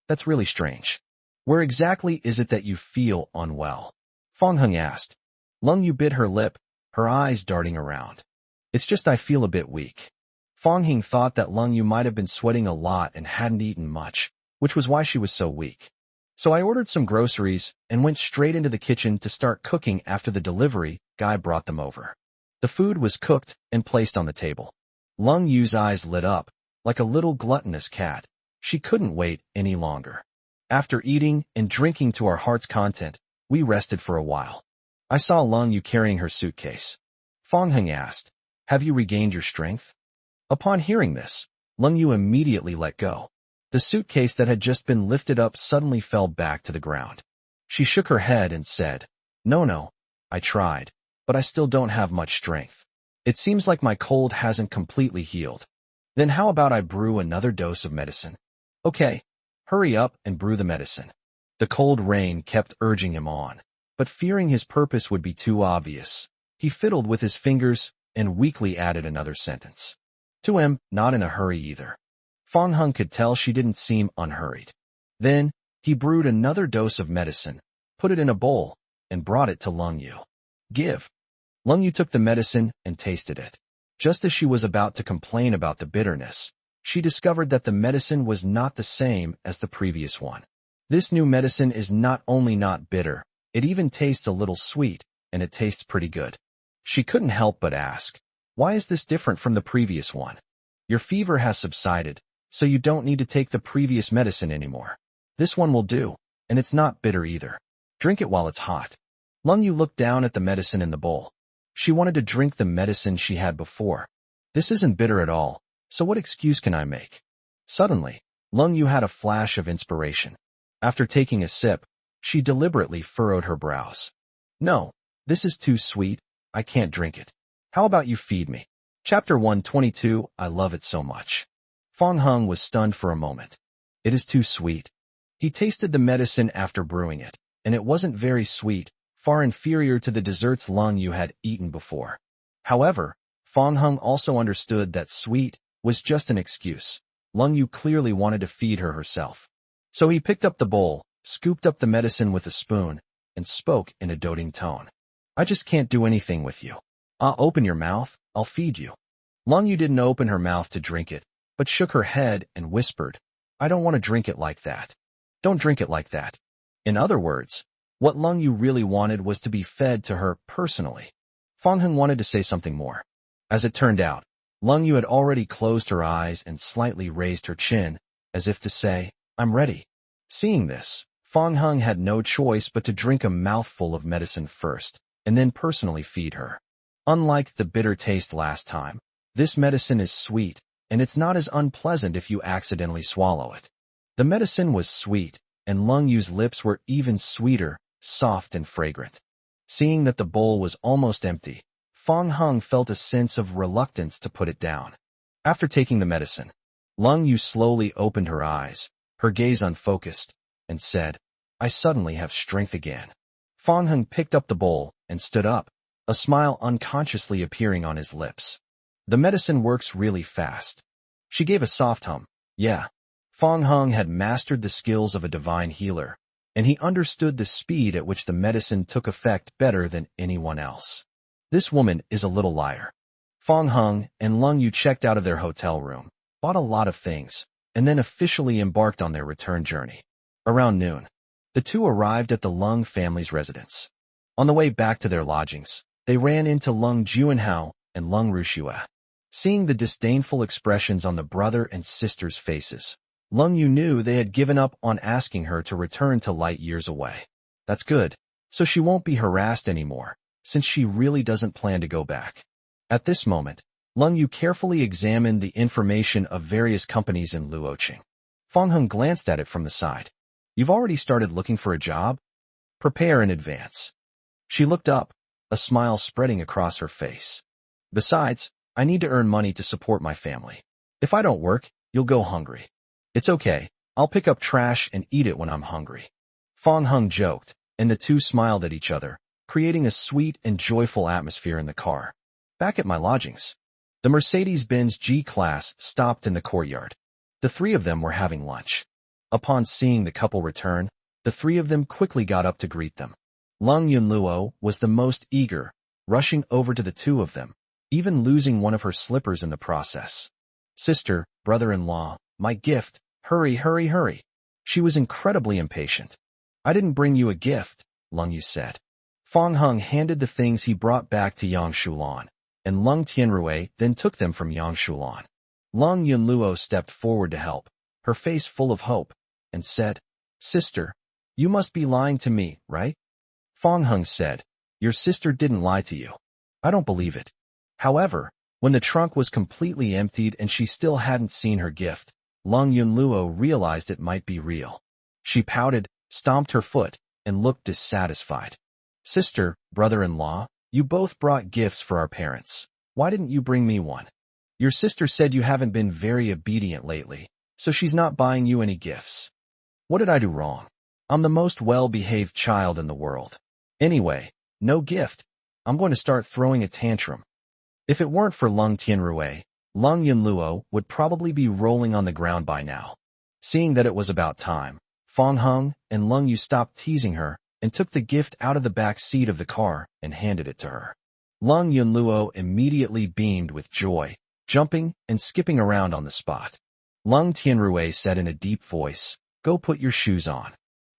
Speaker 1: That's really strange. "Where exactly is it that you feel unwell?" Fong Hung asked. Lung Yu bit her lip, her eyes darting around. "It's just I feel a bit weak." Fong Hing thought that Lung Yu might have been sweating a lot and hadn't eaten much, which was why she was so weak. "So I ordered some groceries and went straight into the kitchen to start cooking after the delivery guy brought them over." The food was cooked and placed on the table. Lung Yu's eyes lit up, like a little gluttonous cat. She couldn't wait any longer. "After eating and drinking to our heart's content, we rested for a while. I saw Lung Yu carrying her suitcase." Fong Hung asked, "Have you regained your strength?" Upon hearing this, Lung Yu immediately let go. The suitcase that had just been lifted up suddenly fell back to the ground. She shook her head and said, No, I tried, but I still don't have much strength. It seems like my cold hasn't completely healed." "Then how about I brew another dose of medicine?" "Okay, hurry up and brew the medicine." The cold rain kept urging him on, but fearing his purpose would be too obvious, he fiddled with his fingers and weakly added another sentence. To him, not in a hurry either. Fong Hung could tell she didn't seem unhurried. Then, he brewed another dose of medicine, put it in a bowl, and brought it to Lung Yu. "Give." Lung Yu took the medicine and tasted it. Just as she was about to complain about the bitterness, she discovered that the medicine was not the same as the previous one. This new medicine is not only not bitter, it even tastes a little sweet, and it tastes pretty good. She couldn't help but ask, "Why is this different from the previous one?" "Your fever has subsided, so you don't need to take the previous medicine anymore. This one will do, and it's not bitter either. Drink it while it's hot." Lung Yu looked down at the medicine in the bowl. She wanted to drink the medicine she had before. "This isn't bitter at all, so what excuse can I make?" Suddenly, Lung Yu had a flash of inspiration. After taking a sip, she deliberately furrowed her brows. "No, this is too sweet. I can't drink it. How about you feed me?" Chapter 122, I love it so much. Fong Hung was stunned for a moment. It is too sweet. He tasted the medicine after brewing it, and it wasn't very sweet, far inferior to the desserts Lung Yu had eaten before. However, Fong Hung also understood that sweet was just an excuse. Lung Yu clearly wanted to feed her herself. So he picked up the bowl, scooped up the medicine with a spoon, and spoke in a doting tone. "I just can't do anything with you. Open your mouth, I'll feed you." Lung Yu didn't open her mouth to drink it, but shook her head and whispered, "I don't want to drink it like that. Don't drink it like that." In other words, what Lung Yu really wanted was to be fed to her personally. Fong Hung wanted to say something more. As it turned out, Lung Yu had already closed her eyes and slightly raised her chin, as if to say, "I'm ready." Seeing this, Fong Hung had no choice but to drink a mouthful of medicine first, and then personally feed her. Unlike the bitter taste last time, this medicine is sweet, and it's not as unpleasant if you accidentally swallow it. The medicine was sweet, and Lung Yu's lips were even sweeter, soft and fragrant. Seeing that the bowl was almost empty, Fong Hung felt a sense of reluctance to put it down. After taking the medicine, Lung Yu slowly opened her eyes, her gaze unfocused, and said, "I suddenly have strength again." Fong Hung picked up the bowl and stood up, a smile unconsciously appearing on his lips. "The medicine works really fast." She gave a soft hum. Yeah. Fong Hung had mastered the skills of a divine healer, and he understood the speed at which the medicine took effect better than anyone else. This woman is a little liar. Fong Hung and Lung Yu checked out of their hotel room, bought a lot of things, and then officially embarked on their return journey. Around noon, the two arrived at the Lung family's residence. On the way back to their lodgings, they ran into Lung Juanhao and Lung Rushua. Seeing the disdainful expressions on the brother and sister's faces, Lung Yu knew they had given up on asking her to return to light years away. That's good, so she won't be harassed anymore, since she really doesn't plan to go back. At this moment, Lung Yu carefully examined the information of various companies in Luoqing. Fang Heng glanced at it from the side. You've already started looking for a job? Prepare in advance. She looked up, a smile spreading across her face. Besides, I need to earn money to support my family. If I don't work, you'll go hungry. It's okay, I'll pick up trash and eat it when I'm hungry. Fang Heng joked, and the two smiled at each other, creating a sweet and joyful atmosphere in the car. Back at my lodgings, the Mercedes-Benz G-Class stopped in the courtyard. The three of them were having lunch. Upon seeing the couple return, the three of them quickly got up to greet them. Lung Yunluo was the most eager, rushing over to the two of them, even losing one of her slippers in the process. Sister, brother-in-law, my gift, hurry, hurry, hurry. She was incredibly impatient. I didn't bring you a gift, Lung Yu said. Fang Heng handed the things he brought back to Yang Shulan, and Lung Tianrui then took them from Yang Shulan. Lung Yunluo stepped forward to help, her face full of hope, and said, Sister, you must be lying to me, right? Fang Heng said, Your sister didn't lie to you. I don't believe it. However, when the trunk was completely emptied and she still hadn't seen her gift, Lung Yunluo realized it might be real. She pouted, stomped her foot, and looked dissatisfied. Sister, brother-in-law, you both brought gifts for our parents. Why didn't you bring me one? Your sister said you haven't been very obedient lately, so she's not buying you any gifts. What did I do wrong? I'm the most well-behaved child in the world. Anyway, no gift. I'm going to start throwing a tantrum. If it weren't for Lung Tianrui, Lung Yunluo would probably be rolling on the ground by now. Seeing that it was about time, Fang Heng and Lung Yu stopped teasing her and took the gift out of the back seat of the car and handed it to her. Lung Yunluo immediately beamed with joy, jumping and skipping around on the spot. Lung Tianrui said in a deep voice, Go put your shoes on.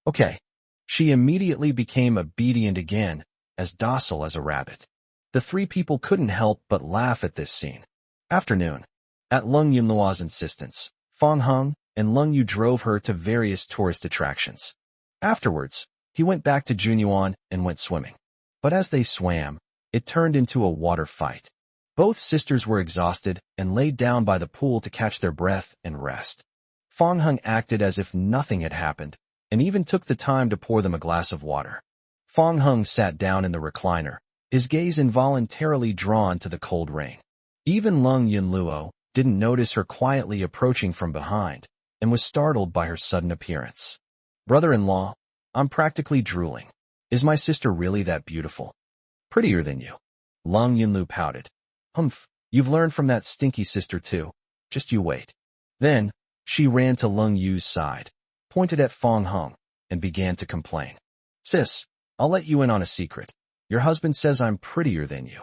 Speaker 1: Okay. She immediately became obedient again, as docile as a rabbit. The three people couldn't help but laugh at this scene. Afternoon. At Lung Yunluo's insistence, Fang Heng and Lung Yu drove her to various tourist attractions. Afterwards, he went back to Junyuan and went swimming. But as they swam, it turned into a water fight. Both sisters were exhausted and laid down by the pool to catch their breath and rest. Fang Heng acted as if nothing had happened, and even took the time to pour them a glass of water. Fang Heng sat down in the recliner, his gaze involuntarily drawn to the cold rain. Even Lung Yunluo didn't notice her quietly approaching from behind, and was startled by her sudden appearance. Brother-in-law, I'm practically drooling. Is my sister really that beautiful? Prettier than you. Lung Yunlu pouted. Humph, you've learned from that stinky sister too. Just you wait. Then, she ran to Lung Yu's side, pointed at Fang Heng, and began to complain. Sis, I'll let you in on a secret. Your husband says I'm prettier than you.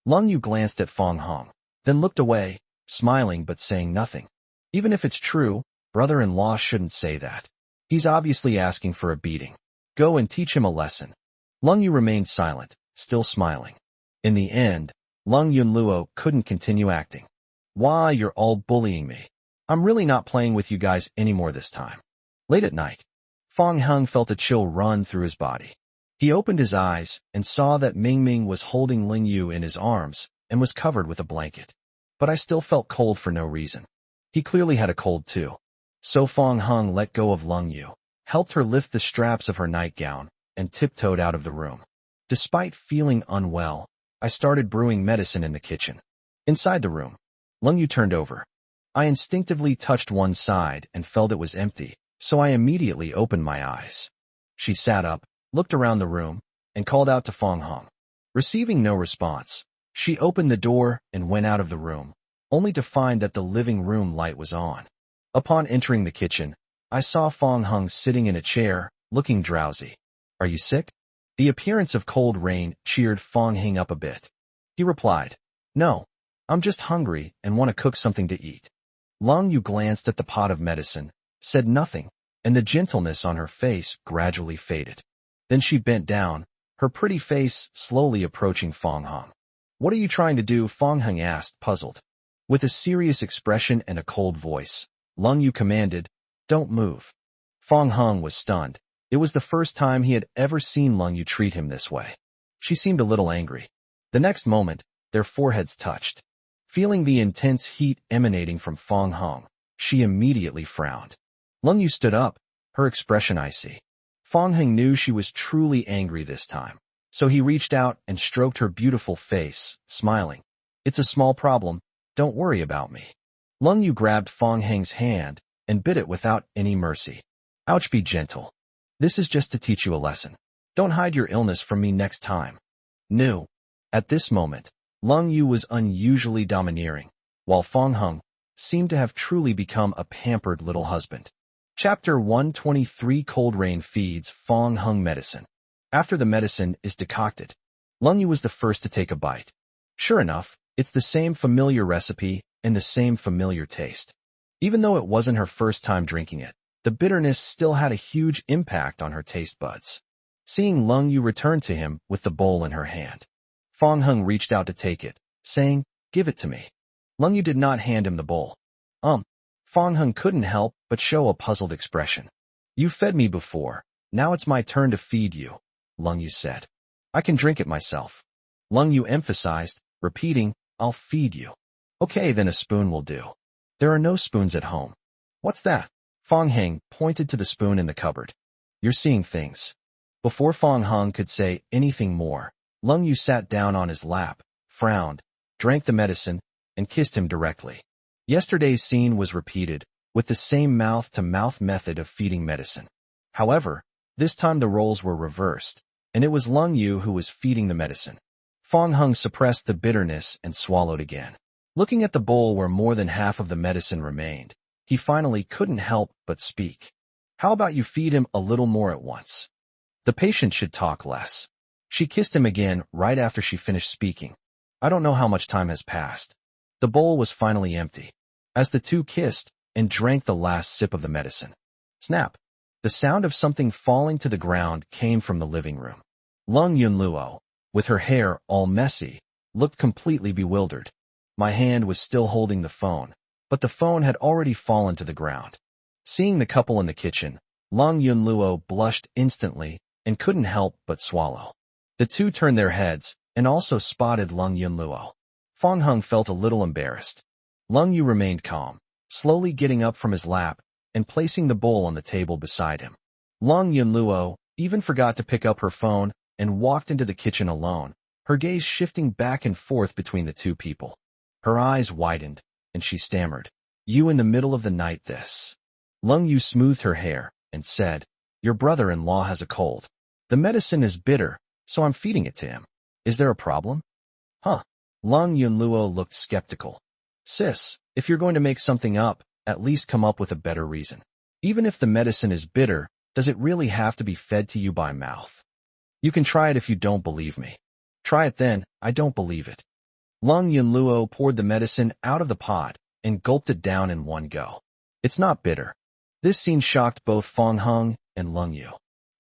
Speaker 1: Lung Yu glanced at Fang Heng, then looked away, smiling but saying nothing. Even if it's true, brother-in-law shouldn't say that. He's obviously asking for a beating. Go and teach him a lesson. Lung Yu remained silent, still smiling. In the end, Lung Yunluo couldn't continue acting. Why, you're all bullying me. I'm really not playing with you guys anymore this time. Late at night, Fang Heng felt a chill run through his body. He opened his eyes and saw that Mingming was holding Ling Yu in his arms and was covered with a blanket. But I still felt cold for no reason. He clearly had a cold too. So Fang Heng let go of Lung Yu, helped her lift the straps of her nightgown, and tiptoed out of the room. Despite feeling unwell, I started brewing medicine in the kitchen. Inside the room, Lung Yu turned over. I instinctively touched one side and felt it was empty, so I immediately opened my eyes. She sat up, looked around the room, and called out to Fang Heng. Receiving no response, she opened the door and went out of the room, only to find that the living room light was on. Upon entering the kitchen, I saw Fang Heng sitting in a chair, looking drowsy. Are you sick? The appearance of cold rain cheered Fang Heng up a bit. He replied, No, I'm just hungry and want to cook something to eat. Long Yu glanced at the pot of medicine, said nothing, and the gentleness on her face gradually faded. Then she bent down, her pretty face slowly approaching Fong Hung. "What are you trying to do?" Fong Hung asked, puzzled. With a serious expression and a cold voice, Long Yu commanded, "Don't move." Fong Hung was stunned. It was the first time he had ever seen Long Yu treat him this way. She seemed a little angry. The next moment, their foreheads touched. Feeling the intense heat emanating from Fong Hung, she immediately frowned. Long Yu stood up, her expression icy. Fong Hung knew she was truly angry this time, so he reached out and stroked her beautiful face, smiling. "It's a small problem, don't worry about me." Long Yu grabbed Fong Hung's hand and bit it without any mercy. "Ouch, be gentle. This is just to teach you a lesson. Don't hide your illness from me next time." No. At this moment, Long Yu was unusually domineering, while Fong Hung seemed to have truly become a pampered little husband. Chapter 123. Cold rain feeds Fong Hung medicine. After the medicine is decocted, Long Yu was the first to take a bite. Sure enough, it's the same familiar recipe and the same familiar taste. Even though it wasn't her first time drinking it, the bitterness still had a huge impact on her taste buds. Seeing Long Yu return to him with the bowl in her hand, Fong Hung reached out to take it, saying, "Give it to me." Long Yu did not hand him the bowl. Fong Hung couldn't help but show a puzzled expression. "You fed me before, now it's my turn to feed you," Long Yu said. "I can drink it myself." Long Yu emphasized, repeating, "I'll feed you." "Okay, then a spoon will do." "There are no spoons at home." "What's that?" Fong Hung pointed to the spoon in the cupboard. "You're seeing things." Before Fong Hung could say anything more, Long Yu sat down on his lap, frowned, drank the medicine, and kissed him directly. Yesterday's scene was repeated, with the same mouth-to-mouth method of feeding medicine. However, this time the roles were reversed, and it was Long Yu who was feeding the medicine. Fong Hung suppressed the bitterness and swallowed again. Looking at the bowl where more than half of the medicine remained, he finally couldn't help but speak. "How about you feed him a little more at once? The patient should talk less." She kissed him again right after she finished speaking. I don't know how much time has passed. The bowl was finally empty. As the two kissed and drank the last sip of the medicine, snap! The sound of something falling to the ground came from the living room. Lung Yunluo, with her hair all messy, looked completely bewildered. My hand was still holding the phone, but the phone had already fallen to the ground. Seeing the couple in the kitchen, Lung Yunluo blushed instantly and couldn't help but swallow. The two turned their heads and also spotted Lung Yunluo. Fong Hung felt a little embarrassed. Lung Yu remained calm, slowly getting up from his lap and placing the bowl on the table beside him. Lung Yunluo even forgot to pick up her phone and walked into the kitchen alone, her gaze shifting back and forth between the two people. Her eyes widened, and she stammered, "You in the middle of the night this?" Lung Yu smoothed her hair and said, "Your brother-in-law has a cold. The medicine is bitter, so I'm feeding it to him. Is there a problem?" "Huh." Lung Yunluo looked skeptical. "Sis, if you're going to make something up, at least come up with a better reason. Even if the medicine is bitter, does it really have to be fed to you by mouth? You can try it if you don't believe me." "Try it then, I don't believe it." Lung Yunluo poured the medicine out of the pot and gulped it down in one go. "It's not bitter." This scene shocked both Fong Hung and Lung Yu.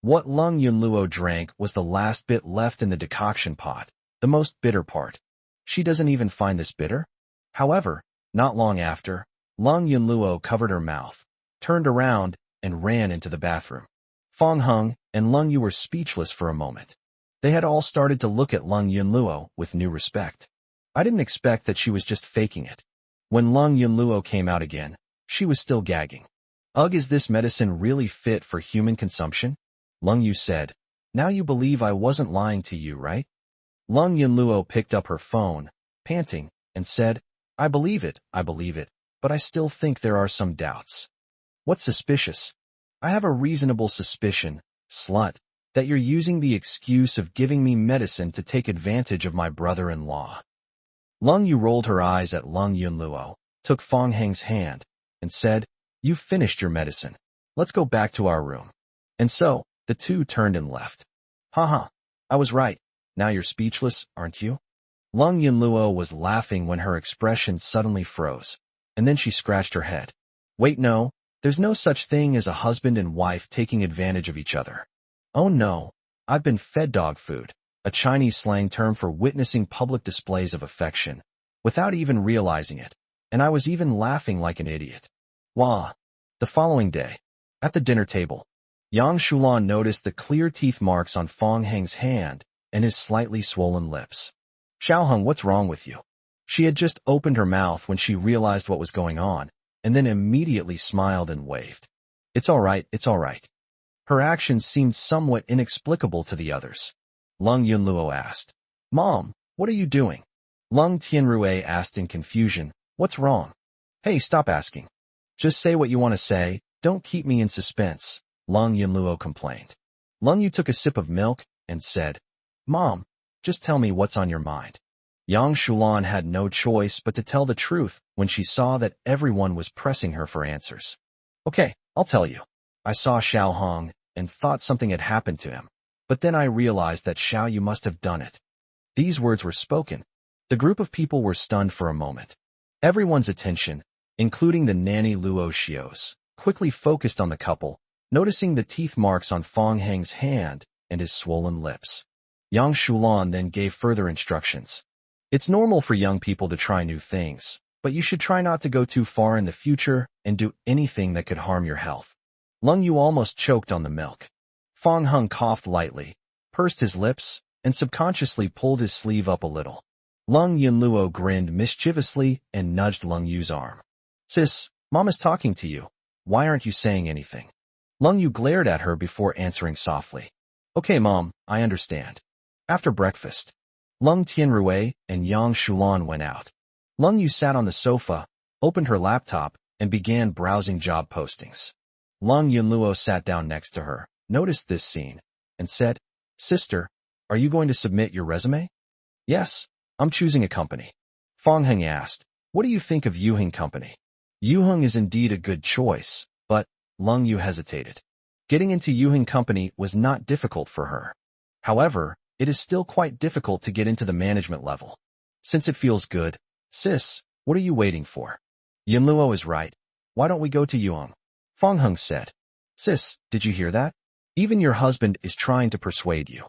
Speaker 1: What Lung Yunluo drank was the last bit left in the decoction pot, the most bitter part. She doesn't even find this bitter? However, not long after, Lung Yunluo covered her mouth, turned around, and ran into the bathroom. Fong Hung and Lung Yu were speechless for a moment. They had all started to look at Lung Yunluo with new respect. I didn't expect that she was just faking it. When Lung Yunluo came out again, she was still gagging. "Ugh, is this medicine really fit for human consumption?" Lung Yu said. "Now you believe I wasn't lying to you, right?" Lung Yunluo picked up her phone, panting, and said, I believe it, but I still think there are some doubts." "What's suspicious?" "I have a reasonable suspicion, slut, that you're using the excuse of giving me medicine to take advantage of my brother-in-law." Lung Yu rolled her eyes at Lung Yunluo, took Fong Heng's hand, and said, "You've finished your medicine. Let's go back to our room." And so, the two turned and left. Haha, I was right. Now you're speechless, aren't you? Lung Yunluo was laughing when her expression suddenly froze, and then she scratched her head. Wait, no, there's no such thing as a husband and wife taking advantage of each other. Oh no, I've been fed dog food, a Chinese slang term for witnessing public displays of affection, without even realizing it, and I was even laughing like an idiot. Wah! The following day, at the dinner table, Yang Shulan noticed the clear teeth marks on Fong Heng's hand and his slightly swollen lips. Xiaoheng, what's wrong with you? She had just opened her mouth when she realized what was going on, and then immediately smiled and waved. It's all right, it's all right. Her actions seemed somewhat inexplicable to the others. Lung Yunluo asked, Mom, what are you doing? Lung Tianrue asked in confusion, what's wrong? Hey, stop asking. Just say what you want to say, don't keep me in suspense, Lung Yunluo complained. Lung Yu took a sip of milk and said, Mom, just tell me what's on your mind. Yang Shulan had no choice but to tell the truth when she saw that everyone was pressing her for answers. Okay, I'll tell you. I saw Xiao Hong and thought something had happened to him, but then I realized that Xiao Yu must have done it. These words were spoken. The group of people were stunned for a moment. Everyone's attention, including the nanny Luo Xiao's, quickly focused on the couple, noticing the teeth marks on Fong Heng's hand and his swollen lips. Yang Shulan then gave further instructions. It's normal for young people to try new things, but you should try not to go too far in the future and do anything that could harm your health. Lung Yu almost choked on the milk. Fong Heng coughed lightly, pursed his lips, and subconsciously pulled his sleeve up a little. Lung Yunluo grinned mischievously and nudged Lung Yu's arm. Sis, Mom is talking to you. Why aren't you saying anything? Lung Yu glared at her before answering softly. Okay, Mom, I understand. After breakfast, Lung Tianrue and Yang Shulan went out. Lung Yu sat on the sofa, opened her laptop, and began browsing job postings. Lung Yunluo sat down next to her, noticed this scene, and said, Sister, are you going to submit your resume? Yes, I'm choosing a company. Fong Heng asked, what do you think of Yuheng Company? Yuheng is indeed a good choice, but Lung Yu hesitated. Getting into Yuheng Company was not difficult for her. However, it is still quite difficult to get into the management level. Since it feels good, sis, what are you waiting for? Yunluo is right. Why don't we go to Yuheng? Fong Heng said. Sis, did you hear that? Even your husband is trying to persuade you.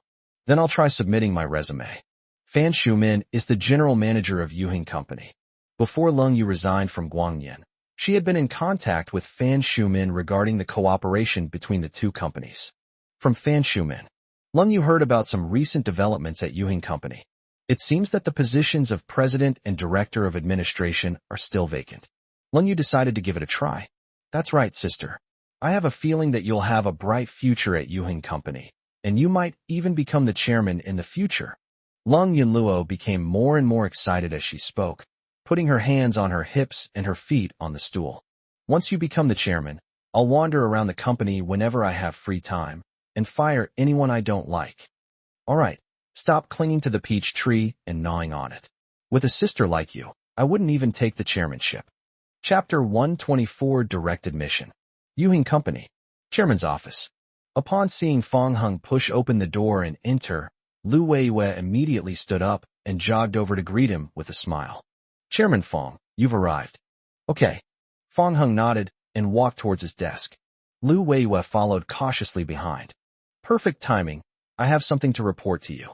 Speaker 1: Then I'll try submitting my resume. Fan Shumin is the general manager of Yuheng Company. Before Lung Yu resigned from Guangyan, she had been in contact with Fan Shumin regarding the cooperation between the two companies. From Fan Shumin, Lung Yu heard about some recent developments at Yuheng Company. It seems that the positions of president and director of administration are still vacant. Lung Yu decided to give it a try. That's right, sister. I have a feeling that you'll have a bright future at Yuheng Company, and you might even become the chairman in the future. Lung Yunluo became more and more excited as she spoke, putting her hands on her hips and her feet on the stool. Once you become the chairman, I'll wander around the company whenever I have free time, and fire anyone I don't like. All right, stop clinging to the peach tree and gnawing on it. With a sister like you, I wouldn't even take the chairmanship. Chapter 124 Directed Mission. Yuheng Company. Chairman's Office. Upon seeing Fong Heng push open the door and enter, Lu Weiwei immediately stood up and jogged over to greet him with a smile. Chairman Fong, you've arrived. Okay. Fong Heng nodded and walked towards his desk. Lu Weiwei followed cautiously behind. Perfect timing. I have something to report to you.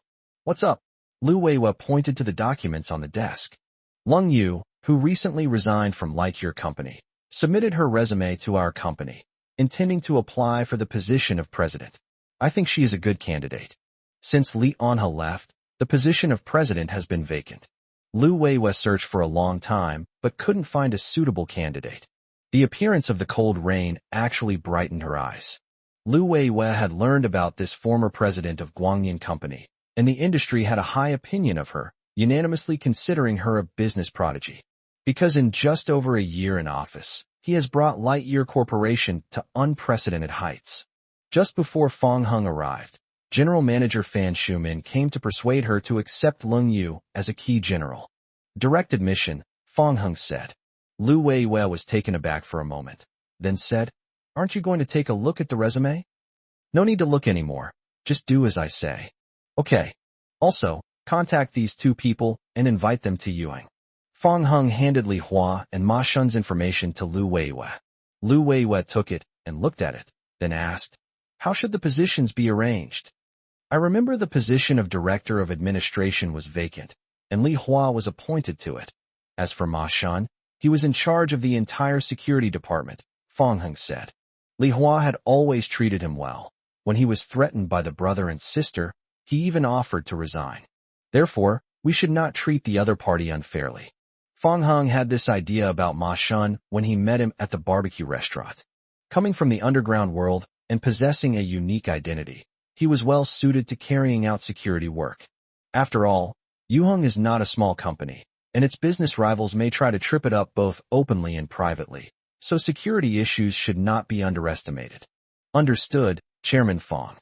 Speaker 1: What's up? Lu Weiwei pointed to the documents on the desk. Lung Yu, who recently resigned from Lightyear Company, submitted her resume to our company, intending to apply for the position of president. I think she is a good candidate. Since Li Anha left, the position of president has been vacant. Lu Weiwei searched for a long time, but couldn't find a suitable candidate. The appearance of the cold rain actually brightened her eyes. Lu Weiwei had learned about this former president of Guangyan Company, and the industry had a high opinion of her, unanimously considering her a business prodigy. Because in just over a year in office, he has brought Lightyear Corporation to unprecedented heights. Just before Fong Heng arrived, General Manager Fan Shumin came to persuade her to accept Lung Yu as a key general. Directed mission, Fong Heng said. Lu Weiwei was taken aback for a moment, then said, Aren't you going to take a look at the resume? No need to look anymore. Just do as I say. Okay. Also, contact these two people and invite them to Yuheng. Fang Heng handed Li Hua and Ma Shun's information to Lu Weiwei. Lu Weiwei took it and looked at it, then asked, "How should the positions be arranged?" "I remember the position of Director of Administration was vacant, and Li Hua was appointed to it. As for Ma Shun, he was in charge of the entire security department," Fang Heng said. Li Hua had always treated him well. When he was threatened by the brother and sister, he even offered to resign. Therefore, we should not treat the other party unfairly. Fang Heng had this idea about Ma Shun when he met him at the barbecue restaurant. Coming from the underground world and possessing a unique identity, he was well suited to carrying out security work. After all, Yuheng is not a small company, and its business rivals may try to trip it up both openly and privately, so security issues should not be underestimated. Understood, Chairman Fang.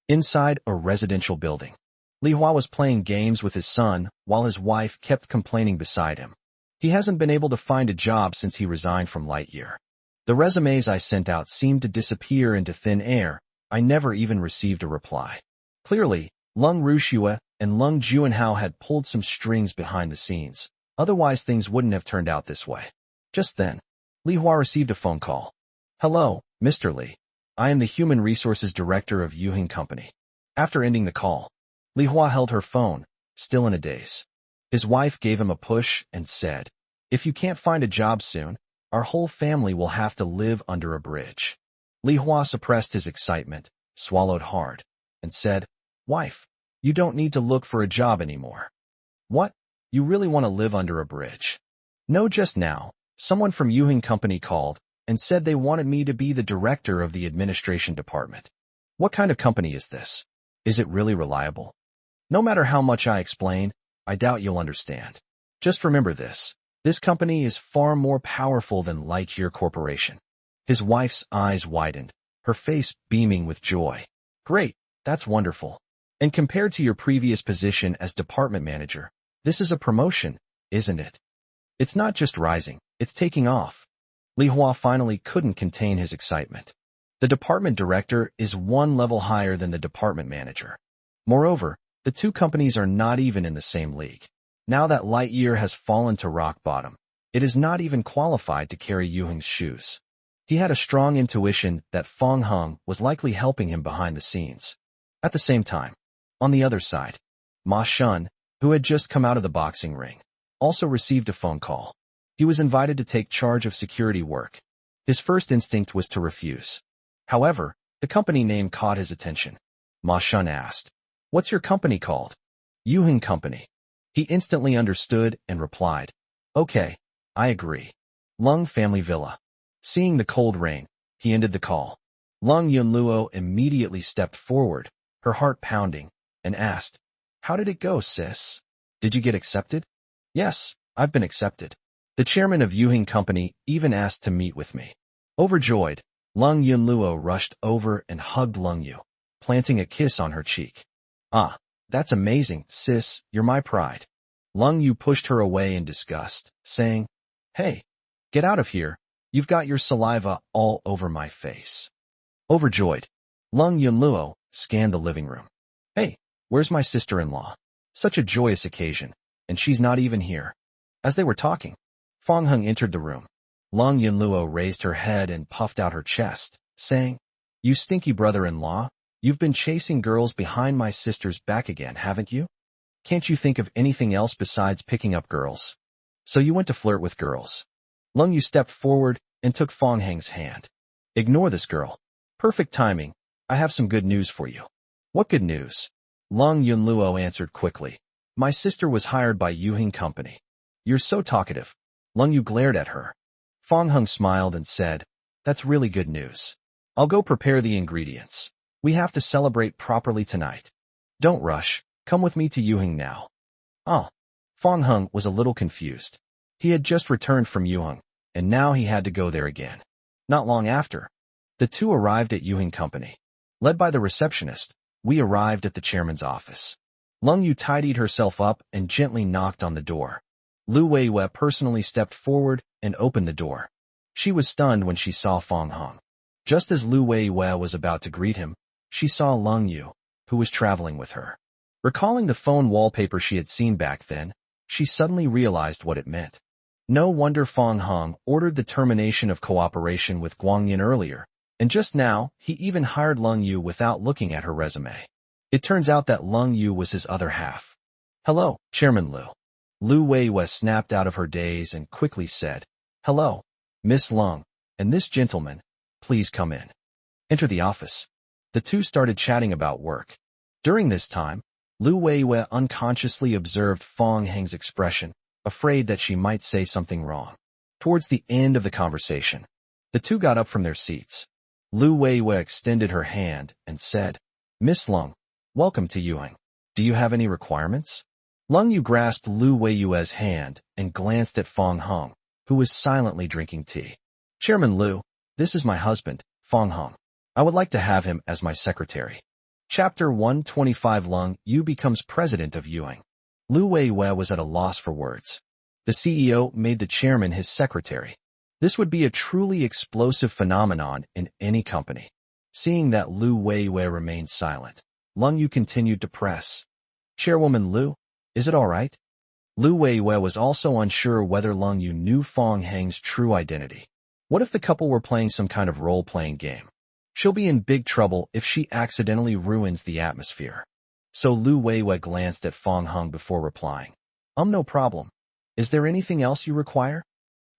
Speaker 1: Inside a residential building, Li Hua was playing games with his son while his wife kept complaining beside him. He hasn't been able to find a job since he resigned from Lightyear. The resumes I sent out seemed to disappear into thin air. I never even received a reply. Clearly, Lung Ruxue and Lung Juanhao had pulled some strings behind the scenes. Otherwise, things wouldn't have turned out this way. Just then, Li Hua received a phone call. "Hello, Mr. Li. I am the Human Resources Director of Yuheng Company." After ending the call, Li Hua held her phone, still in a daze. His wife gave him a push and said, "If you can't find a job soon, our whole family will have to live under a bridge." Li Hua suppressed his excitement, swallowed hard, and said, "Wife, you don't need to look for a job anymore." "What? You really want to live under a bridge?" "No, just now, someone from Yuheng Company called and said they wanted me to be the director of the administration department." "What kind of company is this? Is it really reliable?" "No matter how much I explain, I doubt you'll understand. Just remember this. This company is far more powerful than Lightyear Corporation." His wife's eyes widened, her face beaming with joy. "Great, that's wonderful. And compared to your previous position as department manager, this is a promotion, isn't it?" "It's not just rising, it's taking off." Li Hua finally couldn't contain his excitement. The department director is one level higher than the department manager. Moreover, the two companies are not even in the same league. Now that Lightyear has fallen to rock bottom, it is not even qualified to carry Yuheng's shoes. He had a strong intuition that Fang Heng was likely helping him behind the scenes. At the same time, on the other side, Ma Shun, who had just come out of the boxing ring, also received a phone call. He was invited to take charge of security work. His first instinct was to refuse. However, the company name caught his attention. Ma Shun asked, "What's your company called?" "Yuheng Company." He instantly understood and replied, "Okay, I agree. Lung Family Villa." Seeing the cold rain, he ended the call. Lung Yunluo immediately stepped forward, her heart pounding, and asked, "How did it go, sis? Did you get accepted?" "Yes, I've been accepted. The chairman of Yuheng Company even asked to meet with me." Overjoyed, Lung Yunluo rushed over and hugged Lung Yu, planting a kiss on her cheek. "Ah, that's amazing, sis, you're my pride." Lung Yu pushed her away in disgust, saying, "Hey, get out of here, you've got your saliva all over my face." Overjoyed, Lung Yunluo scanned the living room. "Hey, where's my sister-in-law? Such a joyous occasion, and she's not even here." As they were talking, Fang Heng entered the room. Lung Yunluo raised her head and puffed out her chest, saying, "You stinky brother-in-law, you've been chasing girls behind my sister's back again, haven't you? Can't you think of anything else besides picking up girls? So you went to flirt with girls." Lung Yu stepped forward and took Fang Heng's hand. "Ignore this girl. Perfect timing. I have some good news for you." "What good news?" Lung Yunluo answered quickly. "My sister was hired by Yuheng Company." "You're so talkative." Lung Yu glared at her. Fang Heng smiled and said, "That's really good news. I'll go prepare the ingredients. We have to celebrate properly tonight. Don't rush. Come with me to Yuheng now." "Ah." Fang Heng was a little confused. He had just returned from Yuheng, and now he had to go there again. Not long after, the two arrived at Yuheng Company. Led by the receptionist, we arrived at the chairman's office. Lung Yu tidied herself up and gently knocked on the door. Lu Weiwei personally stepped forward and opened the door. She was stunned when she saw Fang Heng. Just as Lu Weiwei was about to greet him, she saw Lung Yu, who was traveling with her. Recalling the phone wallpaper she had seen back then, she suddenly realized what it meant. No wonder Fong Hong ordered the termination of cooperation with Guang Yin earlier, and just now, he even hired Lung Yu without looking at her resume. It turns out that Lung Yu was his other half. Hello, Chairman Liu. Lu Weiwei snapped out of her daze and quickly said, Hello, Miss Lung, and this gentleman, please come in. Enter the office. The two started chatting about work. During this time, Lu Weiwei unconsciously observed Fong Heng's expression, afraid that she might say something wrong. Towards the end of the conversation, the two got up from their seats. Lu Weiwei extended her hand and said, Miss Lung, welcome to Yuheng. Do you have any requirements? Lung Yu grasped Lu Weiwei's hand and glanced at Fong Hong, who was silently drinking tea. Chairman Liu, this is my husband, Fong Hong. I would like to have him as my secretary. Chapter 125 Lung Yu becomes president of Yuheng. Lu Weiwei was at a loss for words. The CEO made the chairman his secretary. This would be a truly explosive phenomenon in any company. Seeing that Lu Weiwei remained silent, Lung Yu continued to press. Chairwoman Lu, is it all right? Lu Weiwei was also unsure whether Lung Yu knew Fong Heng's true identity. What if the couple were playing some kind of role-playing game? She'll be in big trouble if she accidentally ruins the atmosphere. So Lu Weiwei glanced at Fong Hong before replying. No problem. Is there anything else you require?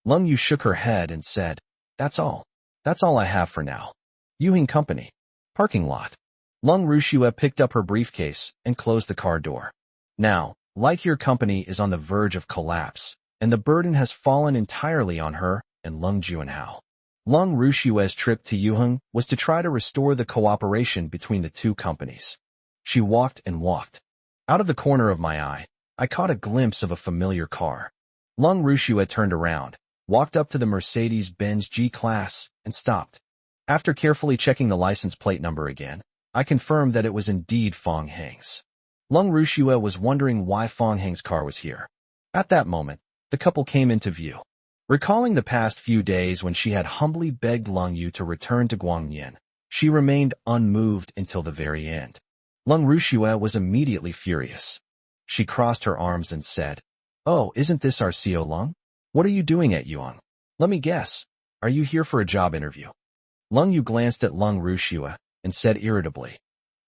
Speaker 1: Lung Yu shook her head and said, That's all. That's all I have for now. Yuheng Company. Parking lot. Lung Rushua picked up her briefcase and closed the car door. Now, like your company is on the verge of collapse, and the burden has fallen entirely on her and Lung Juanhao. Lung Rushua's trip to Yuheng was to try to restore the cooperation between the two companies. She walked and walked. Out of the corner of my eye, I caught a glimpse of a familiar car. Lung Rushua turned around, walked up to the Mercedes-Benz G-Class, and stopped. After carefully checking the license plate number again, I confirmed that it was indeed Fong Heng's. Lung Rushua was wondering why Fong Heng's car was here. At that moment, the couple came into view. Recalling the past few days when she had humbly begged Lung Yu to return to Guangyin, she remained unmoved until the very end. Lung Rushua was immediately furious. She crossed her arms and said, Oh, isn't this our CO Lung? What are you doing at Yuheng? Let me guess. Are you here for a job interview? Lung Yu glanced at Lung Rushua and said irritably,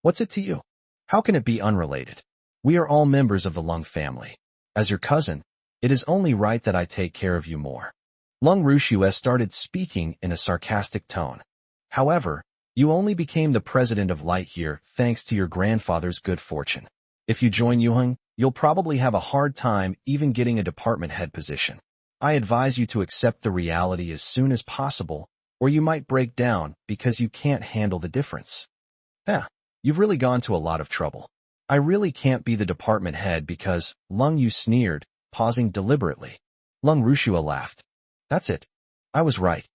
Speaker 1: What's it to you? How can it be unrelated? We are all members of the Lung family. As your cousin, it is only right that I take care of you more. Lung Rushua started speaking in a sarcastic tone. However, you only became the president of Lightyear thanks to your grandfather's good fortune. If you join Yuheng, you'll probably have a hard time even getting a department head position. I advise you to accept the reality as soon as possible, or you might break down because you can't handle the difference. You've really gone to a lot of trouble. I really can't be the department head because, Lung Yu sneered, pausing deliberately. Lung Rushua laughed. That's it. I was right.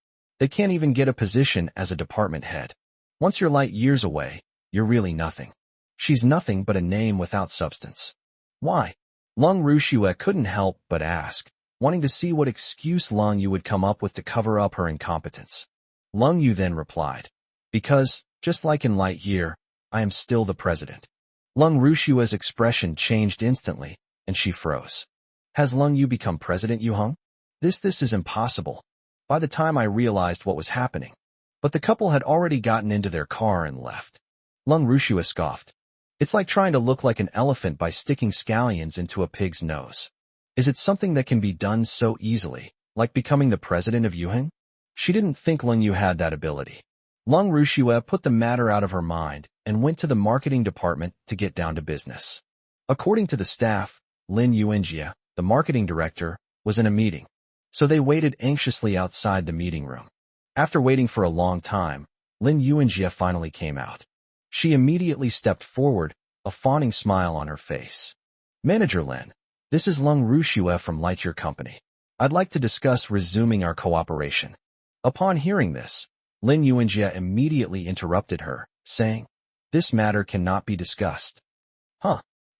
Speaker 1: They can't even get a position as a department head. Once you're light years away, you're really nothing. She's nothing but a name without substance. Why? Lung Rushua couldn't help but ask, wanting to see what excuse Lung Yu would come up with to cover up her incompetence. Lung Yu then replied, Because, just like in Lightyear, I am still the president. Lung Rushua's expression changed instantly, and she froze. Has Lung Yu become President Yuheng? This is impossible. By the time I realized what was happening. But the couple had already gotten into their car and left. Lung Rushua scoffed. It's like trying to look like an elephant by sticking scallions into a pig's nose. Is it something that can be done so easily, like becoming the president of Yuheng? She didn't think Lung Yu had that ability. Lung Rushua put the matter out of her mind and went to the marketing department to get down to business. According to the staff, Lin Yuanjia, the marketing director, was in a meeting. So they waited anxiously outside the meeting room. After waiting for a long time, Lin Yuanjia finally came out. She immediately stepped forward, a fawning smile on her face. Manager Lin, this is Lung Rushua from Lightyear Company. I'd like to discuss resuming our cooperation. Upon hearing this, Lin Yuanjia immediately interrupted her, saying, This matter cannot be discussed.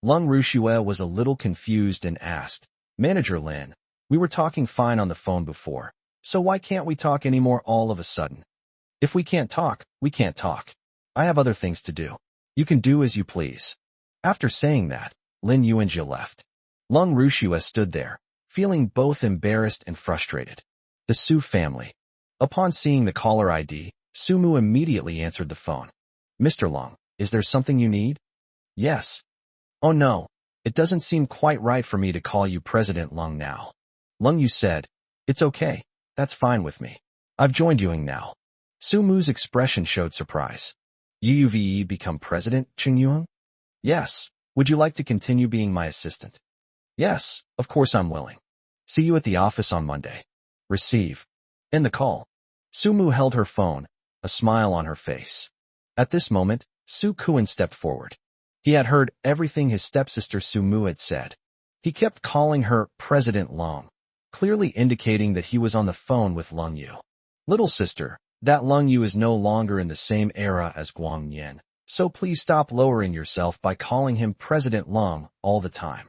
Speaker 1: Lung Rushua was a little confused and asked, Manager Lin, we were talking fine on the phone before, so why can't we talk anymore all of a sudden? If we can't talk, we can't talk. I have other things to do. You can do as you please. After saying that, Lin Yuanjia left. Lung Rushua stood there, feeling both embarrassed and frustrated. The Su family. Upon seeing the caller ID, Sumu immediately answered the phone. Mr. Long, is there something you need? Yes. Oh no, it doesn't seem quite right for me to call you President Lung now. Lung Yu said, it's okay, that's fine with me. I've joined Yuing now. Sumu's expression showed surprise. You've become president, Ching Yuang? Yes. Would you like to continue being my assistant? Yes, of course I'm willing. See you at the office on Monday. Receive. End the call. Sumu held her phone, a smile on her face. At this moment, Su Kuan stepped forward. He had heard everything his stepsister Sumu had said. He kept calling her President Long, clearly indicating that he was on the phone with Lung Yu. Little sister, that Lung Yu is no longer in the same era as Guang Yin, so please stop lowering yourself by calling him President Lung all the time.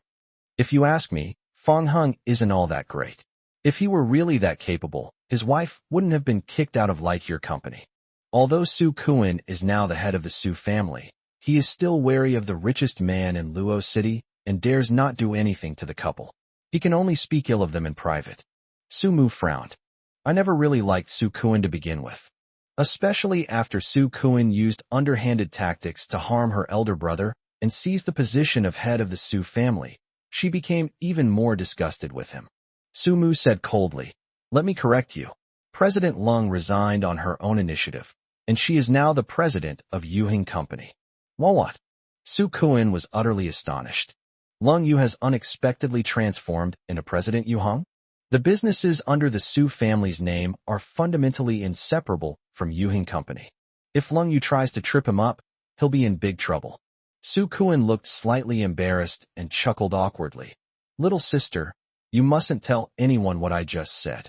Speaker 1: If you ask me, Fong Hung isn't all that great. If he were really that capable, his wife wouldn't have been kicked out of Lightyear Company. Although Su Kuan is now the head of the Su family, he is still wary of the richest man in Luo City and dares not do anything to the couple. He can only speak ill of them in private. Sumu frowned. I never really liked Su Kuan to begin with. Especially after Su Kuan used underhanded tactics to harm her elder brother and seized the position of head of the Su family, she became even more disgusted with him. Sumu said coldly, let me correct you. President Lung resigned on her own initiative, and she is now the president of Yuhing Company. Well, what? Su Kuan was utterly astonished. Lung Yu has unexpectedly transformed into President Yuhang? The businesses under the Su family's name are fundamentally inseparable from Yuhing Company. If Lung Yu tries to trip him up, he'll be in big trouble. Su Kuan looked slightly embarrassed and chuckled awkwardly. Little sister, you mustn't tell anyone what I just said.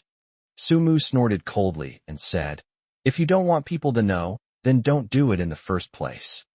Speaker 1: Sumu snorted coldly and said, if you don't want people to know, then don't do it in the first place.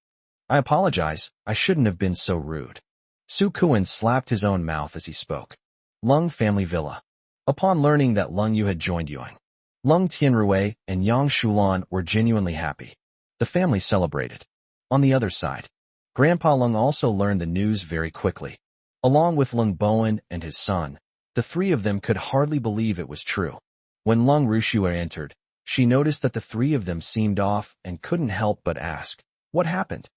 Speaker 1: I apologize, I shouldn't have been so rude. Su Kuan slapped his own mouth as he spoke. Lung Family Villa. Upon learning that Lung Yu had joined Yuang, Lung Tianrui and Yang Shulan were genuinely happy. The family celebrated. On the other side, Grandpa Lung also learned the news very quickly. Along with Lung Bowen and his son, the three of them could hardly believe it was true. When Lung Rushua entered, she noticed that the three of them seemed off and couldn't help but ask, what happened?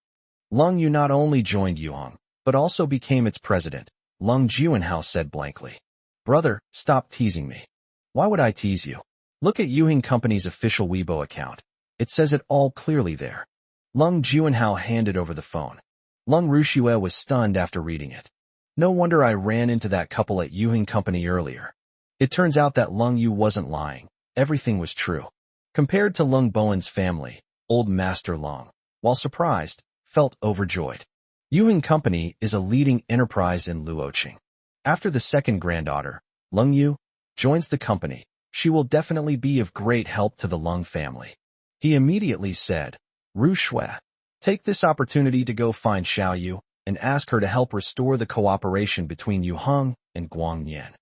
Speaker 1: Lung Yu not only joined Yuang, but also became its president, Lung Juanhao said blankly. Brother, stop teasing me. Why would I tease you? Look at Yuhing Company's official Weibo account. It says it all clearly there. Lung Juanhao handed over the phone. Lung Rushua was stunned after reading it. No wonder I ran into that couple at Yuhing Company earlier. It turns out that Lung Yu wasn't lying. Everything was true. Compared to Lung Bowen's family, old Master Lung, while surprised, felt overjoyed. Yuhing Company is a leading enterprise in Luoqing. After the second granddaughter, Lung Yu, joins the company, she will definitely be of great help to the Lung family. He immediately said, Ru Shui, take this opportunity to go find Xiao Yu and ask her to help restore the cooperation between Yu Heng and Guang Yin.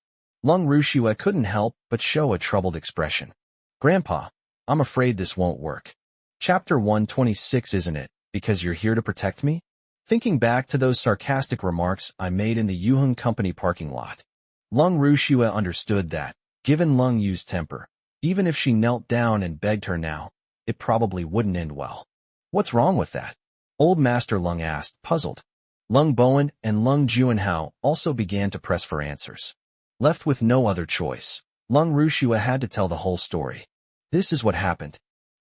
Speaker 1: Lung Rushua couldn't help but show a troubled expression. Grandpa, I'm afraid this won't work. Chapter 126, isn't it, because you're here to protect me? Thinking back to those sarcastic remarks I made in the Yuheng Company parking lot, Lung Rushua understood that, given Lung Yu's temper, even if she knelt down and begged her now, it probably wouldn't end well. What's wrong with that? Old Master Lung asked, puzzled. Lung Bowen and Lung Juanhao also began to press for answers. Left with no other choice, Lung Rushua had to tell the whole story. This is what happened.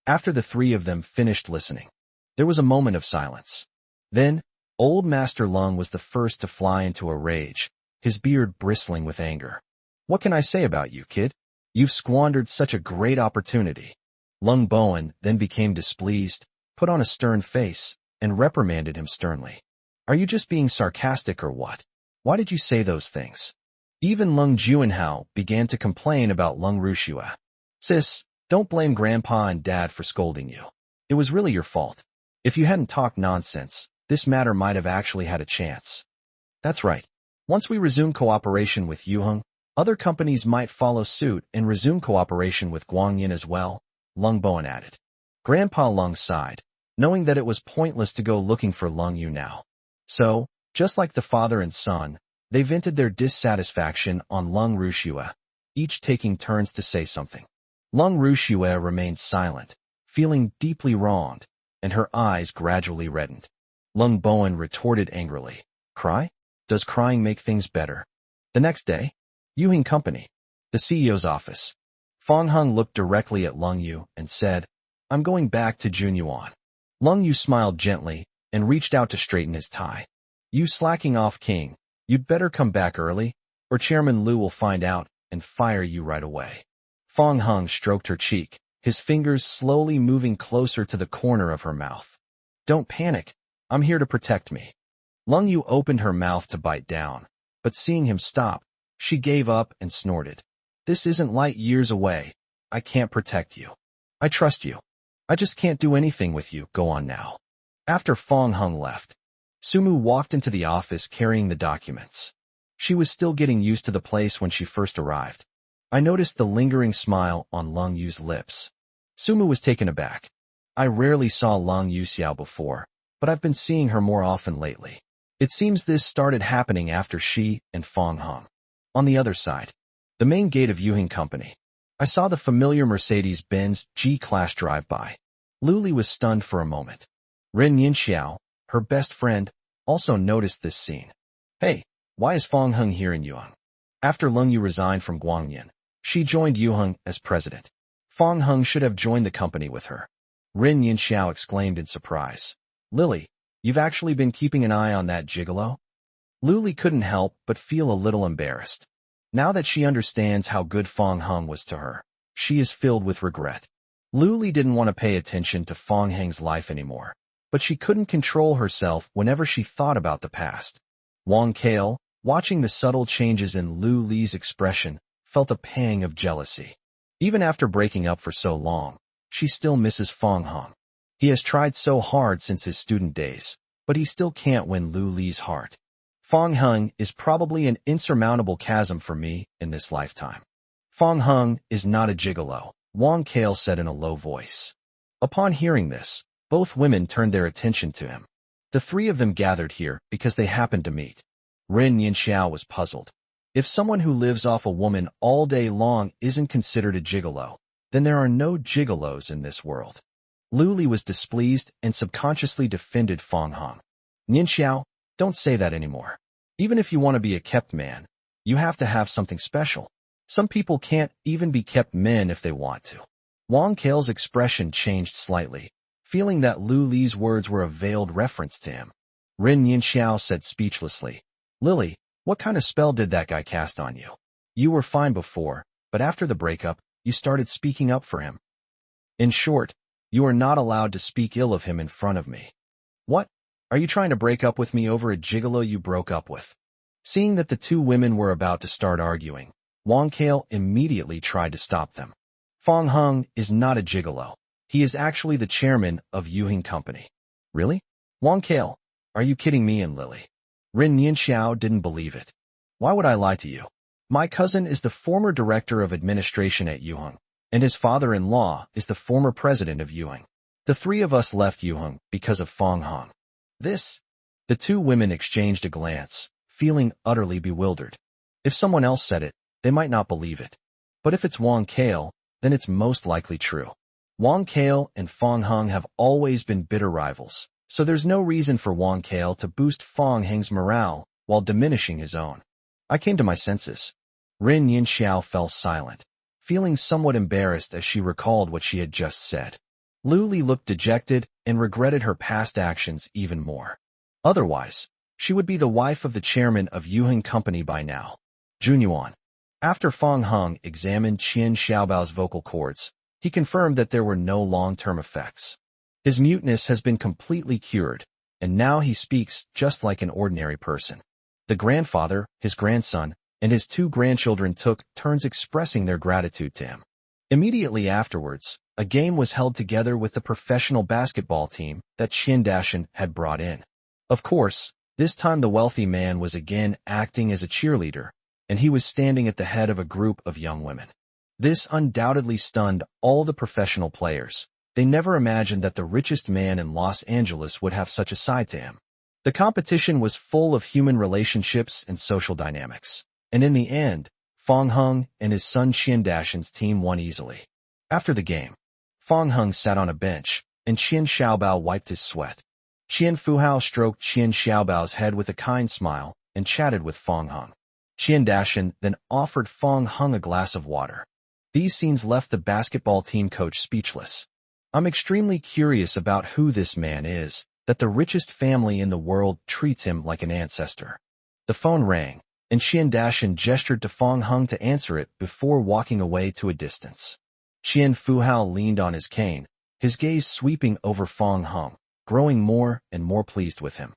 Speaker 1: After the three of them finished listening, there was a moment of silence. Then, Old Master Lung was the first to fly into a rage, his beard bristling with anger. What can I say about you, kid? You've squandered such a great opportunity. Lung Bowen then became displeased, put on a stern face, and reprimanded him sternly. Are you just being sarcastic or what? Why did you say those things? Even Lung Juanhao began to complain about Lung Rushua. Sis, don't blame Grandpa and Dad for scolding you. It was really your fault. If you hadn't talked nonsense, this matter might have actually had a chance. That's right. Once we resume cooperation with Yuheng, other companies might follow suit and resume cooperation with Guangyin as well, Lung Bowen added. Grandpa Lung sighed, knowing that it was pointless to go looking for Lung Yu now. So, just like the father and son, They vented their dissatisfaction on Lung Rushua, each taking turns to say something. Lung Rushua remained silent, feeling deeply wronged, and her eyes gradually reddened. Lung Bowen retorted angrily, "Cry? Does crying make things better?" The next day, Yuhing Company, the CEO's office. Fong Hung looked directly at Lung Yu and said, "I'm going back to Junyuan." Lung Yu smiled gently and reached out to straighten his tie. "You slacking off, King. You'd better come back early, or Chairman Liu will find out and fire you right away." Fong Hung stroked her cheek, his fingers slowly moving closer to the corner of her mouth. "Don't panic. I'm here to protect me." Lung Yu opened her mouth to bite down, but seeing him stop, she gave up and snorted. "This isn't light years away. I can't protect you. I trust you. I just can't do anything with you. Go on now." After Fong Hung left, Sumu walked into the office carrying the documents. She was still getting used to the place when she first arrived. I noticed the lingering smile on Lung Yu's lips. Sumu was taken aback. "I rarely saw Lung Yu Xiao before, but I've been seeing her more often lately. It seems this started happening after she and Fong Hung." On the other side, the main gate of Yuhing Company, I saw the familiar Mercedes-Benz G-Class drive by. Luli was stunned for a moment. Ren Yinxiao, her best friend, also noticed this scene. "Hey, why is Fong Hung here in Yuheng?" After Lung Yu resigned from Guangyan, she joined Yuheng as president. Fong Hung should have joined the company with her. Ren Yinxiao exclaimed in surprise. "Lily, you've actually been keeping an eye on that gigolo?" Luli couldn't help but feel a little embarrassed. Now that she understands how good Fong Hung was to her, she is filled with regret. Luli didn't want to pay attention to Fong Heng's life anymore, but she couldn't control herself whenever she thought about the past. Wang Kale, watching the subtle changes in Lu Li's expression, felt a pang of jealousy. Even after breaking up for so long, she still misses Fong Hung. He has tried so hard since his student days, but he still can't win Lu Li's heart. Fong Hung is probably an insurmountable chasm for me in this lifetime. Fong Hung is not a gigolo, Wang Kale said in a low voice. Upon hearing this, both women turned their attention to him. The three of them gathered here because they happened to meet. Ren Yinxiao was puzzled. If someone who lives off a woman all day long isn't considered a gigolo, then there are no gigolos in this world. Lu Li was displeased and subconsciously defended Fong Hung. "Yinxiao, don't say that anymore. Even if you want to be a kept man, you have to have something special. Some people can't even be kept men if they want to." Wang Kale's expression changed slightly, feeling that Lu Li's words were a veiled reference to him. Ren Yinxiao said speechlessly, "Lily, what kind of spell did that guy cast on you? You were fine before, but after the breakup, you started speaking up for him. In short, you are not allowed to speak ill of him in front of me." "What? Are you trying to break up with me over a gigolo you broke up with?" Seeing that the two women were about to start arguing, Wang Kale immediately tried to stop them. "Fong Hung is not a gigolo. He is actually the chairman of Yuhing Company." "Really? Wang Kale, are you kidding me and Lily?" Ren Yinxiao didn't believe it. "Why would I lie to you? My cousin is the former director of administration at Yuheng, and his father-in-law is the former president of Yuheng. The three of us left Yuheng because of Fong Hung." The two women exchanged a glance, feeling utterly bewildered. If someone else said it, they might not believe it. But if it's Wang Kale, then it's most likely true. Wang Kale and Fong Hung have always been bitter rivals, so there's no reason for Wang Kale to boost Fong Heng's morale while diminishing his own. I came to my senses. Ren Yinxiao fell silent, feeling somewhat embarrassed as she recalled what she had just said. Lu Li looked dejected and regretted her past actions even more. Otherwise, she would be the wife of the chairman of Yuheng Company by now. Junyuan. After Fong Hung examined Qian Xiaobao's vocal cords, he confirmed that there were no long-term effects. His muteness has been completely cured, and now he speaks just like an ordinary person. The grandfather, his grandson, and his two grandchildren took turns expressing their gratitude to him. Immediately afterwards, a game was held together with the professional basketball team that Qian Dashan had brought in. Of course, this time the wealthy man was again acting as a cheerleader, and he was standing at the head of a group of young women. This undoubtedly stunned all the professional players. They never imagined that the richest man in Los Angeles would have such a side to him. The competition was full of human relationships and social dynamics. And in the end, Fong Hung and his son Qian Dashan's team won easily. After the game, Fong Hung sat on a bench, and Qian Xiaobao wiped his sweat. Qian Fuhao stroked Qian Xiaobao's head with a kind smile and chatted with Fong Hung. Qian Dashan then offered Fong Hung a glass of water. These scenes left the basketball team coach speechless. I'm extremely curious about who this man is, that the richest family in the world treats him like an ancestor. The phone rang, and Qian Dashan gestured to Fong Hung to answer it before walking away to a distance. Qian Fuhao leaned on his cane, his gaze sweeping over Fong Hung, growing more and more pleased with him.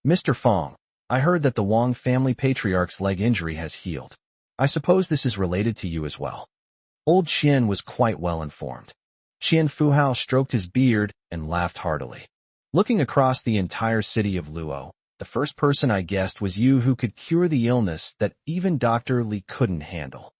Speaker 1: Mr. Fong, I heard that the Wang family patriarch's leg injury has healed. I suppose this is related to you as well. Old Qian was quite well informed. Qian Fuhao stroked his beard and laughed heartily. Looking across the entire city of Luo, the first person I guessed was you who could cure the illness that even Dr. Li couldn't handle.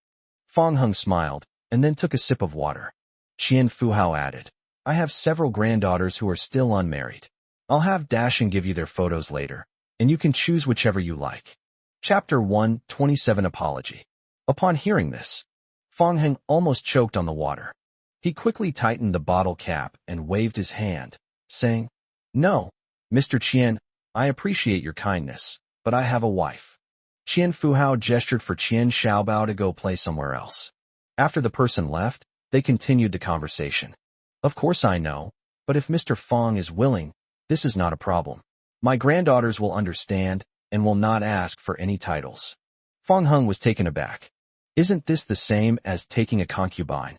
Speaker 1: Fong Hung smiled, and then took a sip of water. Qian Fuhao added, I have several granddaughters who are still unmarried. I'll have Dashan give you their photos later, and you can choose whichever you like. Chapter 127 Apology. Upon hearing this, Fong Hung almost choked on the water. He quickly tightened the bottle cap and waved his hand, saying, No, Mr. Qian, I appreciate your kindness, but I have a wife. Qian Fuhao gestured for Qian Xiaobao to go play somewhere else. After the person left, they continued the conversation. Of course I know, but if Mr. Fong is willing, this is not a problem. My granddaughters will understand and will not ask for any titles. Fong Hung was taken aback. Isn't this the same as taking a concubine?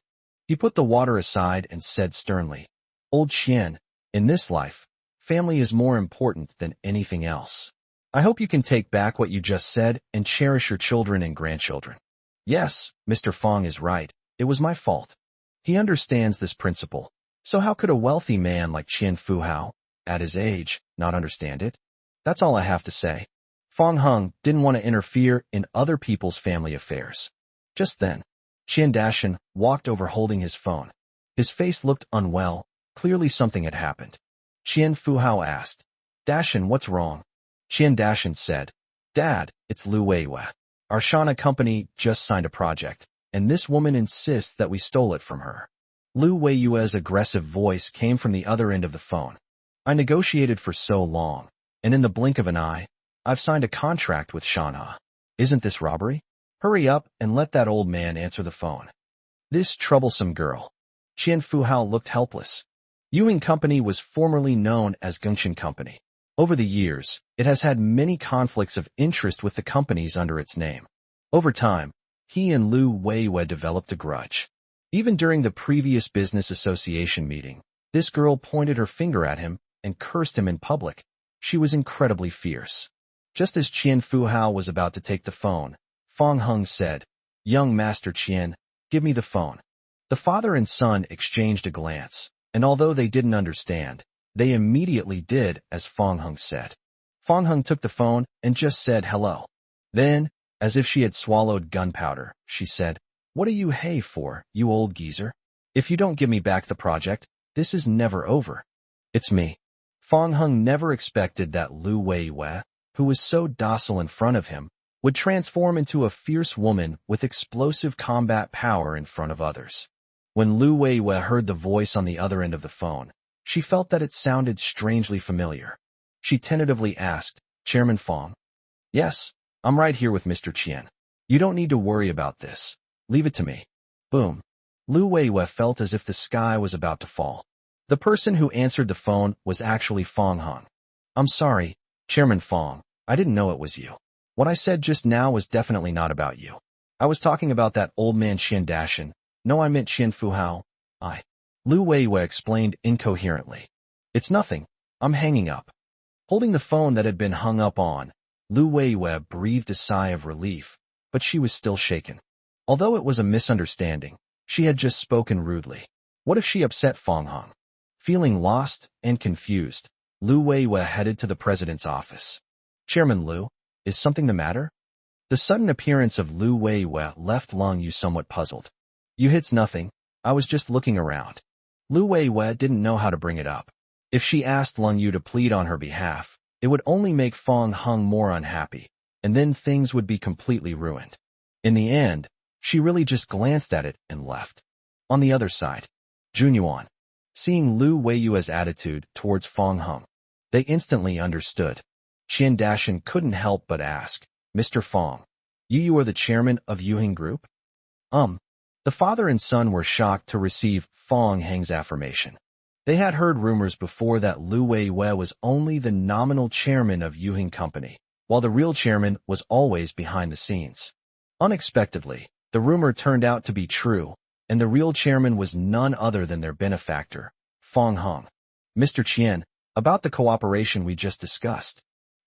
Speaker 1: He put the water aside and said sternly, Old Qian, in this life, family is more important than anything else. I hope you can take back what you just said and cherish your children and grandchildren. Yes, Mr. Fong is right. It was my fault. He understands this principle. So how could a wealthy man like Qian Fuhao, at his age, not understand it? That's all I have to say. Fong Hung didn't want to interfere in other people's family affairs. Just then, Qian Dashan walked over holding his phone. His face looked unwell. Clearly something had happened. Qian Fuhao asked, Dashan, what's wrong? Qian Dashan said, Dad, it's Lu Weiwei. Our Shana company just signed a project, and this woman insists that we stole it from her. Lu Weiwei's aggressive voice came from the other end of the phone. I negotiated for so long, and in the blink of an eye, I've signed a contract with Shanha. Isn't this robbery? Hurry up and let that old man answer the phone. This troublesome girl. Qian Fuhao looked helpless. Yuing Company was formerly known as Gengchen Company. Over the years, it has had many conflicts of interest with the companies under its name. Over time, he and Lu Weiwei developed a grudge. Even during the previous business association meeting, this girl pointed her finger at him and cursed him in public. She was incredibly fierce. Just as Qian Fuhao was about to take the phone, Fong Hung said, Young Master Qian, give me the phone. The father and son exchanged a glance, and although they didn't understand, they immediately did as Fong Hung said. Fong Hung took the phone and just said hello. Then, as if she had swallowed gunpowder, she said, What are you hey for, you old geezer? If you don't give me back the project, this is never over. It's me. Fong Hung never expected that Lu Weiwei, who was so docile in front of him, would transform into a fierce woman with explosive combat power in front of others. When Lu Weiwei heard the voice on the other end of the phone, she felt that it sounded strangely familiar. She tentatively asked, Chairman Fong? Yes, I'm right here with Mr. Qian. You don't need to worry about this. Leave it to me. Boom. Lu Weiwei felt as if the sky was about to fall. The person who answered the phone was actually Fong Hung. I'm sorry, Chairman Fong. I didn't know it was you. What I said just now was definitely not about you. I was talking about that old man Qian Dashan. No, I meant Qian Fuhao. Lu Weiwei explained incoherently. It's nothing. I'm hanging up. Holding the phone that had been hung up on, Lu Weiwei breathed a sigh of relief, but she was still shaken. Although it was a misunderstanding, she had just spoken rudely. What if she upset Fong Hung? Feeling lost and confused, Lu Weiwei headed to the president's office. Chairman Lu, is something the matter? The sudden appearance of Lu Weiwei left Long Yu somewhat puzzled. It's nothing. I was just looking around. Lu Weiwei didn't know how to bring it up. If she asked Long Yu to plead on her behalf, It would only make Fong Hung more unhappy, and then things would be completely ruined. In the end, she really just glanced at it and left. On the other side, Junyuan, seeing Lu Weiyue's attitude towards Fong Hung, they instantly understood. Qian Dashan couldn't help but ask, Mr. Fong, you are the chairman of Yuhing Group? The father and son were shocked to receive Fong Heng's affirmation. They had heard rumors before that Lu Weiyue was only the nominal chairman of Yuhing Company, while the real chairman was always behind the scenes. Unexpectedly, the rumor turned out to be true, and the real chairman was none other than their benefactor, Fong Hung. Mr. Qian, about the cooperation we just discussed.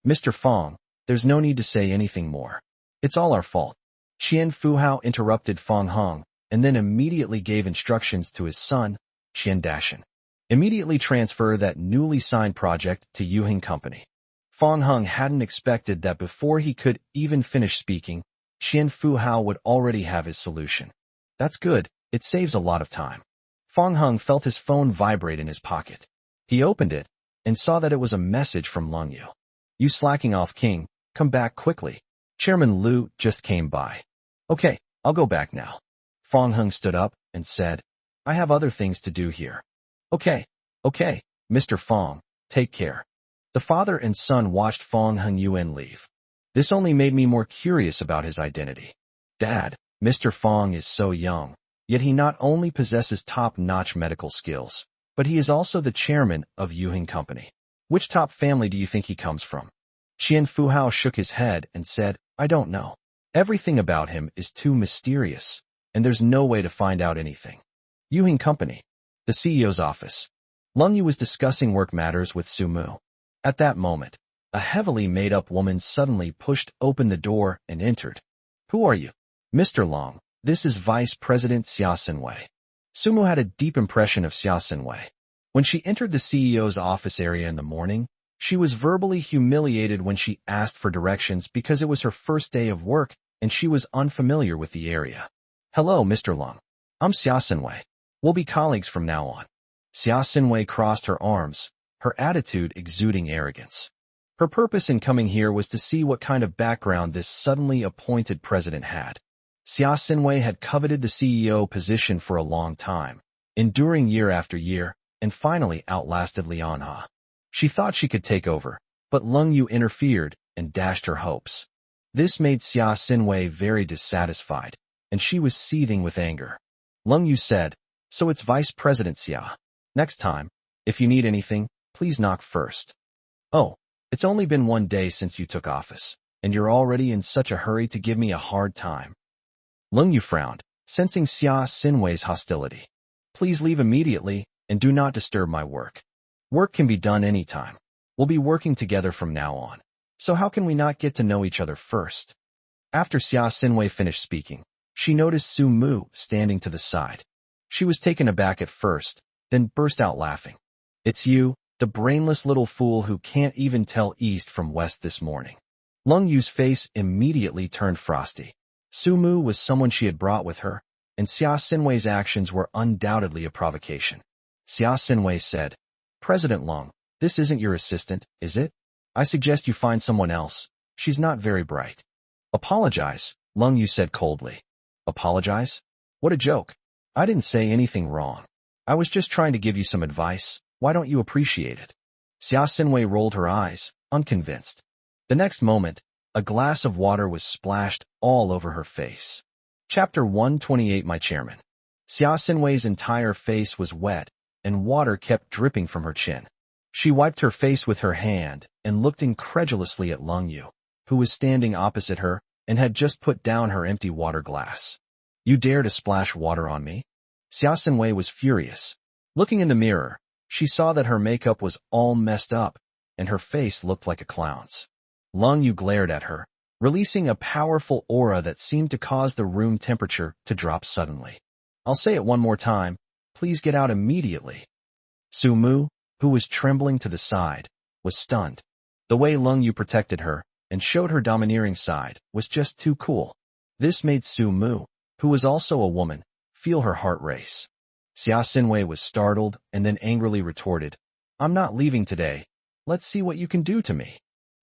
Speaker 1: Mr. Fong, there's no need to say anything more. It's all our fault. Qian Fuhao interrupted Fong Hung, and then immediately gave instructions to his son, Qian Dashan. Immediately transfer that newly signed project to Yuhing Company. Fong Hung hadn't expected that before he could even finish speaking, Qian Fuhao would already have his solution. That's good, it saves a lot of time. Fong Hung felt his phone vibrate in his pocket. He opened it, and saw that it was a message from Lung Yu. You slacking off, King, come back quickly. Chairman Lu just came by. Okay, I'll go back now. Fong Hung stood up and said, I have other things to do here. Okay, Mr. Fong, take care. The father and son watched Fong Hung Yuan leave. This only made me more curious about his identity. Dad, Mr. Fong is so young, yet he not only possesses top-notch medical skills, but he is also the chairman of Yuhing Company. Which top family do you think he comes from? Qian Fuhao shook his head and said, I don't know. Everything about him is too mysterious, and there's no way to find out anything. Yuhing Company. The CEO's office. Lung Yu was discussing work matters with Su Mu. At that moment, a heavily made-up woman suddenly pushed open the door and entered. Who are you? Mr. Long, this is Vice President Xia Sinwei. Su Mu had a deep impression of Xia Sinwei. When she entered the CEO's office area in the morning, she was verbally humiliated when she asked for directions because it was her first day of work and she was unfamiliar with the area. Hello, Mr. Long. I'm Xia Sinwei. We'll be colleagues from now on. Xia Sinwei crossed her arms, her attitude exuding arrogance. Her purpose in coming here was to see what kind of background this suddenly appointed president had. Xia Sinwei had coveted the CEO position for a long time, enduring year after year, and finally outlasted Lian Ha. She thought she could take over, but Lung Yu interfered and dashed her hopes. This made Xia Sinwei very dissatisfied, and she was seething with anger. Lung Yu said, So it's Vice President Xia. Next time, if you need anything, please knock first. Oh, it's only been 1 day since you took office, and you're already in such a hurry to give me a hard time. Lung Yu frowned, sensing Xia Sinwei's hostility. Please leave immediately, and do not disturb my work. Work can be done anytime. We'll be working together from now on. So how can we not get to know each other first? After Xia Sinwei finished speaking, she noticed Su Mu standing to the side. She was taken aback at first, then burst out laughing. It's you, the brainless little fool who can't even tell east from west this morning. Lung Yu's face immediately turned frosty. Su Mu was someone she had brought with her, and Xia Sinwei's actions were undoubtedly a provocation. Xia Sinwei said, President Long, this isn't your assistant, is it? I suggest you find someone else. She's not very bright. Apologize, Lung Yu said coldly. Apologize? What a joke. I didn't say anything wrong. I was just trying to give you some advice. Why don't you appreciate it? Xia Sinwei rolled her eyes, unconvinced. The next moment, a glass of water was splashed all over her face. Chapter 128 My Chairman. Xia Sinwei's entire face was wet, and water kept dripping from her chin. She wiped her face with her hand and looked incredulously at Lung Yu, who was standing opposite her and had just put down her empty water glass. You dare to splash water on me? Xia Sinwei was furious. Looking in the mirror, she saw that her makeup was all messed up, and her face looked like a clown's. Lung Yu glared at her, releasing a powerful aura that seemed to cause the room temperature to drop suddenly. I'll say it one more time. Please get out immediately. Su Mu, who was trembling to the side, was stunned. The way Lung Yu protected her and showed her domineering side was just too cool. This made Su Mu, who was also a woman, feel her heart race. Xia Sinwei was startled and then angrily retorted, I'm not leaving today. Let's see what you can do to me.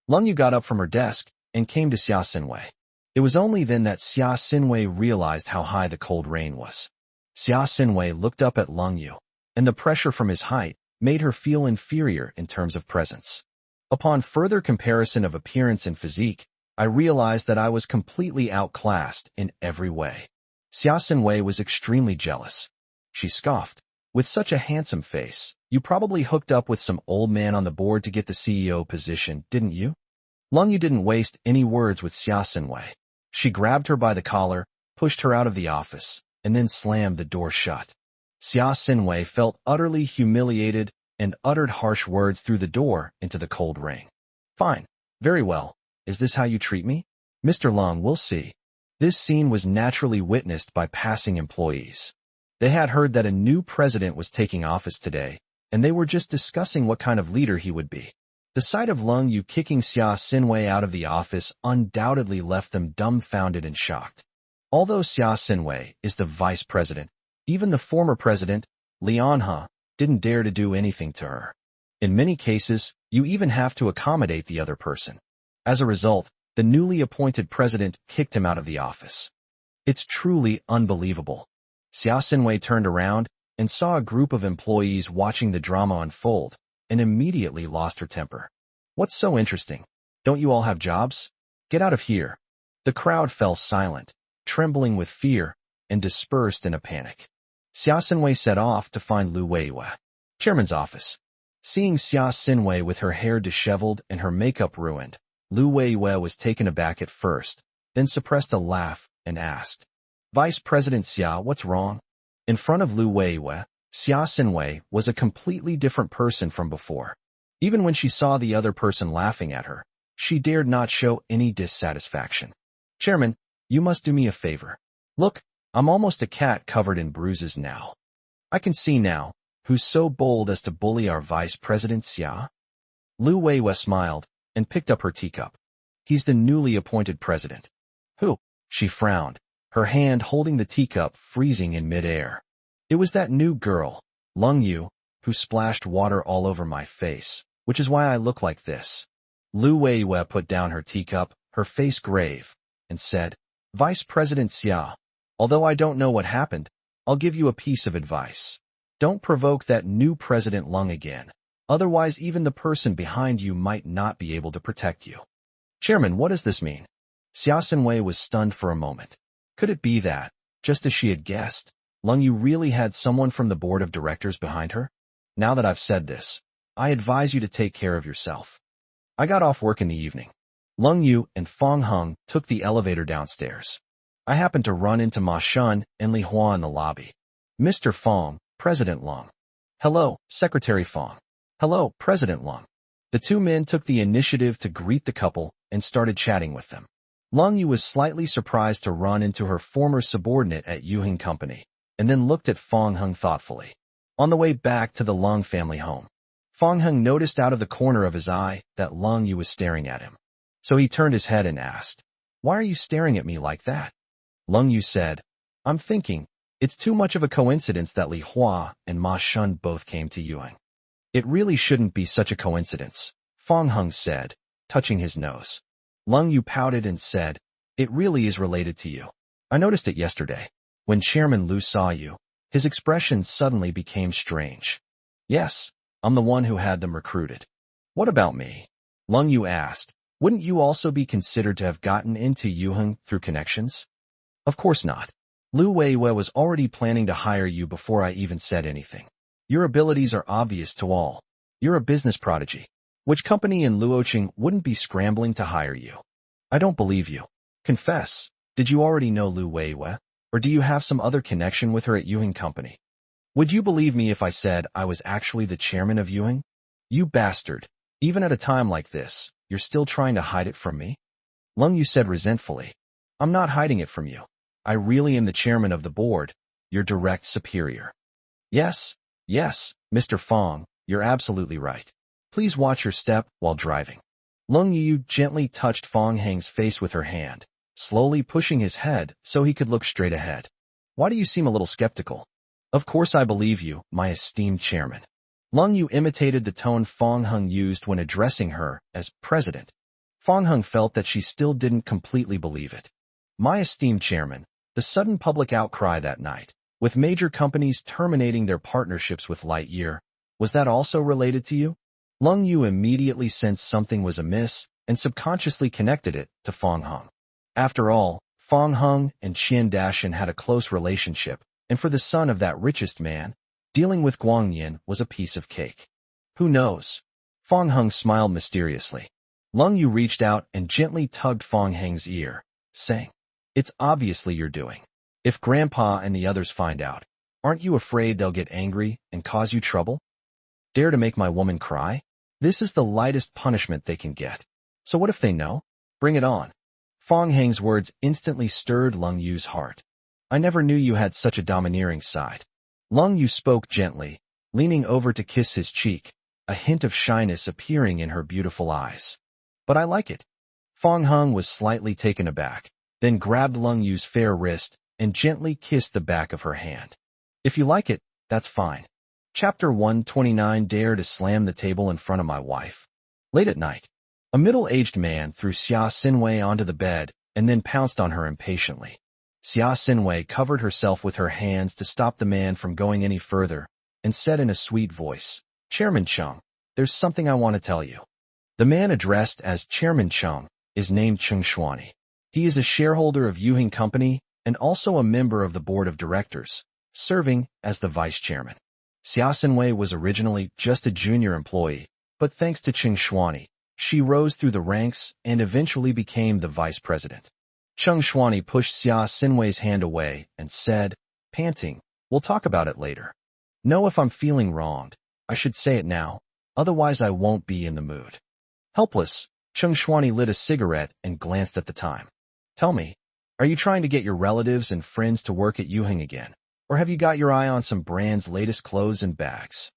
Speaker 1: Lung Yu got up from her desk and came to Xia Xinwei. It was only then that Xia Xinwei realized how high the cold rain was. Xia Xinwei looked up at Lung Yu, and the pressure from his height made her feel inferior in terms of presence. Upon further comparison of appearance and physique, I realized that I was completely outclassed in every way. Xia Xinwei was extremely jealous. She scoffed. With such a handsome face, you probably hooked up with some old man on the board to get the CEO position, didn't you? Lung Yu didn't waste any words with Xia Xinwei. She grabbed her by the collar, pushed her out of the office, and then slammed the door shut. Xia Xinwei felt utterly humiliated and uttered harsh words through the door into the cold rain. Fine. Very well. Is this how you treat me? Mr. Lung, we'll see. This scene was naturally witnessed by passing employees. They had heard that a new president was taking office today, and they were just discussing what kind of leader he would be. The sight of Lung Yu kicking Xia Xinwei out of the office undoubtedly left them dumbfounded and shocked. Although Xia Xinwei is the vice president, even the former president, Manhwa, didn't dare to do anything to her. In many cases, you even have to accommodate the other person. As a result, the newly appointed president kicked him out of the office. It's truly unbelievable. Xia Xinwei turned around and saw a group of employees watching the drama unfold, and immediately lost her temper. What's so interesting? Don't you all have jobs? Get out of here. The crowd fell silent, trembling with fear, and dispersed in a panic. Xia Xinwei set off to find Lu Weiwei, chairman's office. Seeing Xia Xinwei with her hair disheveled and her makeup ruined, Lu Weiwei was taken aback at first, then suppressed a laugh and asked, Vice President Xia, what's wrong? In front of Lu Weiwei, Xia Xinwei was a completely different person from before. Even when she saw the other person laughing at her, she dared not show any dissatisfaction. Chairman, you must do me a favor. Look, I'm almost a cat covered in bruises now. I can see now, who's so bold as to bully our Vice President Xia? Lu Weiwei smiled and picked up her teacup. He's the newly appointed president. Who? She frowned, her hand holding the teacup freezing in midair. It was that new girl, Lung Yu, who splashed water all over my face, which is why I look like this. Lu Weiwei put down her teacup, her face grave, and said, Vice President Xia, although I don't know what happened, I'll give you a piece of advice. Don't provoke that new President Lung again. Otherwise, even the person behind you might not be able to protect you. Chairman, what does this mean? Xia Xinwei was stunned for a moment. Could it be that, just as she had guessed, Lung Yu really had someone from the board of directors behind her? Now that I've said this, I advise you to take care of yourself. I got off work in the evening. Lung Yu and Fong Hung took the elevator downstairs. I happened to run into Ma Shun and Li Hua in the lobby. Mr. Fong, President Lung. Hello, Secretary Fong. Hello, President Lung. The two men took the initiative to greet the couple and started chatting with them. Lung Yu was slightly surprised to run into her former subordinate at Yuheng Company, and then looked at Fong Hung thoughtfully. On the way back to the Lung family home, Fong Hung noticed out of the corner of his eye that Lung Yu was staring at him. So he turned his head and asked, Why are you staring at me like that? Lung Yu said, I'm thinking, it's too much of a coincidence that Li Hua and Ma Shun both came to Yuheng. It really shouldn't be such a coincidence, Fong Hung said, touching his nose. Lung Yu pouted and said, It really is related to you. I noticed it yesterday. When Chairman Lu saw you, his expression suddenly became strange. Yes, I'm the one who had them recruited. What about me? Lung Yu asked. Wouldn't you also be considered to have gotten into Yuheng through connections? Of course not. Lu Weiwei was already planning to hire you before I even said anything. Your abilities are obvious to all. You're a business prodigy. Which company in Luoqing wouldn't be scrambling to hire you? I don't believe you. Confess, did you already know Lu Weiwei, or do you have some other connection with her at Yuheng Company? Would you believe me if I said I was actually the chairman of Yuheng? You bastard. Even at a time like this, you're still trying to hide it from me? Lung Yu said resentfully. I'm not hiding it from you. I really am the chairman of the board, your direct superior. Yes, Mr. Fong, you're absolutely right. Please watch your step while driving. Lung Yu gently touched Fong Hang's face with her hand, slowly pushing his head so he could look straight ahead. Why do you seem a little skeptical? Of course I believe you, my esteemed chairman. Lung Yu imitated the tone Fong Hung used when addressing her as president. Fong Hung felt that she still didn't completely believe it. My esteemed chairman, the sudden public outcry that night, with major companies terminating their partnerships with Lightyear, was that also related to you? Lung Yu immediately sensed something was amiss and subconsciously connected it to Fong Hung. After all, Fong Hung and Qian Dashan had a close relationship, and for the son of that richest man, dealing with Guangyin was a piece of cake. Who knows? Fong Hung smiled mysteriously. Lung Yu reached out and gently tugged Fong Hung's ear, saying, "It's obviously you're doing. If Grandpa and the others find out, aren't you afraid they'll get angry and cause you trouble? Dare to make my woman cry? This is the lightest punishment they can get. So what if they know? Bring it on." Fong Hung's words instantly stirred Lung Yu's heart. "I never knew you had such a domineering side." Lung Yu spoke gently, leaning over to kiss his cheek, a hint of shyness appearing in her beautiful eyes. "But I like it." Fong Hung was slightly taken aback, then grabbed Lung Yu's fair wrist and gently kissed the back of her hand. "If you like it, that's fine." Chapter 129. Dare to slam the table in front of my wife. Late at night, a middle-aged man threw Xia Xinwei onto the bed and then pounced on her impatiently. Xia Xinwei covered herself with her hands to stop the man from going any further and said in a sweet voice, "Chairman Cheng, there's something I want to tell you." The man addressed as Chairman Cheng is named Cheng Xuani. He is a shareholder of Yuhing Company and also a member of the board of directors, serving as the vice chairman. Xia Xinwei was originally just a junior employee, but thanks to Cheng Xuani, she rose through the ranks and eventually became the vice president. Cheng Xuani pushed Xia Xinwei's hand away and said, panting, "We'll talk about it later. Know if I'm feeling wronged, I should say it now, otherwise I won't be in the mood." Helpless, Cheng Xuani lit a cigarette and glanced at the time. "Tell me, are you trying to get your relatives and friends to work at Yuhing again? Or have you got your eye on some brand's latest clothes and bags?"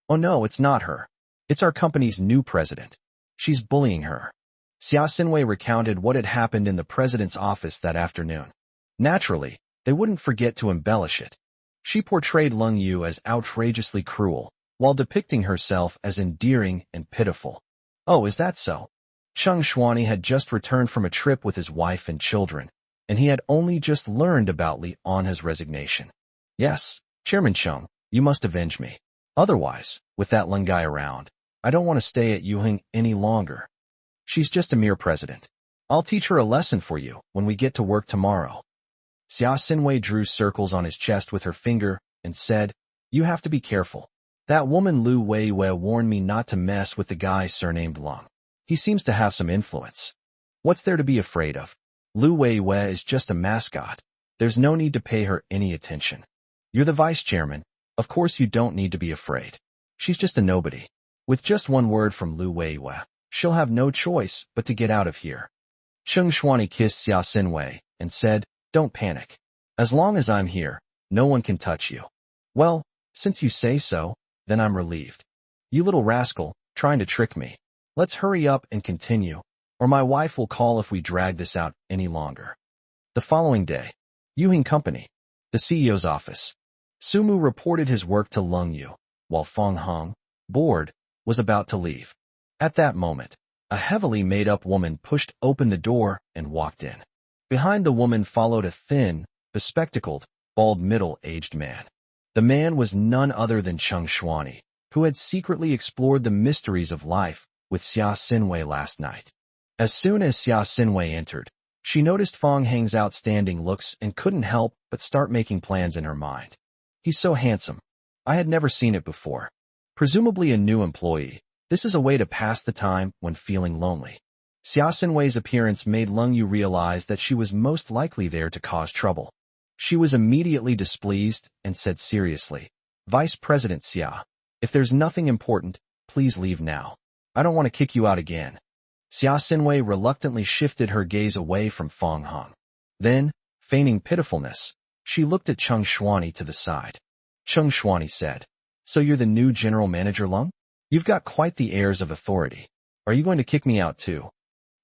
Speaker 1: "Oh no, it's not her. It's our company's new president. She's bullying her." Xia Xinwei recounted what had happened in the president's office that afternoon. Naturally, they wouldn't forget to embellish it. She portrayed Lung Yu as outrageously cruel, while depicting herself as endearing and pitiful. "Oh, is that so?" Cheng Xuani had just returned from a trip with his wife and children, and he had only just learned about Li An's resignation. "Yes, Chairman Cheng, you must avenge me. Otherwise, with that Lung guy around, I don't want to stay at Yuhing any longer. She's just a mere president. I'll teach her a lesson for you when we get to work tomorrow." Xia Xinwei drew circles on his chest with her finger and said, "You have to be careful. That woman Lu Weiwei warned me not to mess with the guy surnamed Lung. He seems to have some influence. What's there to be afraid of? Lu Weiwei is just a mascot. There's no need to pay her any attention. You're the vice chairman. Of course you don't need to be afraid. She's just a nobody. With just one word from Lu Weiwei, she'll have no choice but to get out of here." Cheng Xuani kissed Xia Xinwei and said, "Don't panic. As long as I'm here, no one can touch you." "Well, since you say so, then I'm relieved. You little rascal, trying to trick me. Let's hurry up and continue, or my wife will call if we drag this out any longer." The following day, Yuhing Company, the CEO's office. Sumu reported his work to Lung Yu, while Fong Hung, bored, was about to leave. At that moment, a heavily made-up woman pushed open the door and walked in. Behind the woman followed a thin, bespectacled, bald middle-aged man. The man was none other than Cheng Xuani, who had secretly explored the mysteries of life with Xia Xinwei last night. As soon as Xia Xinwei entered, she noticed Fong Heng's outstanding looks and couldn't help but start making plans in her mind. "He's so handsome. I had never seen it before. Presumably a new employee. This is a way to pass the time when feeling lonely." Xia Xinwei's appearance made Lung Yu realize that she was most likely there to cause trouble. She was immediately displeased and said seriously, "Vice President Xia, if there's nothing important, please leave now. I don't want to kick you out again." Xia Xinwei reluctantly shifted her gaze away from Fong Hung. Then, feigning pitifulness, she looked at Cheng Xuani to the side. Cheng Xuani said, "So you're the new general manager, Lung? You've got quite the airs of authority. Are you going to kick me out too?"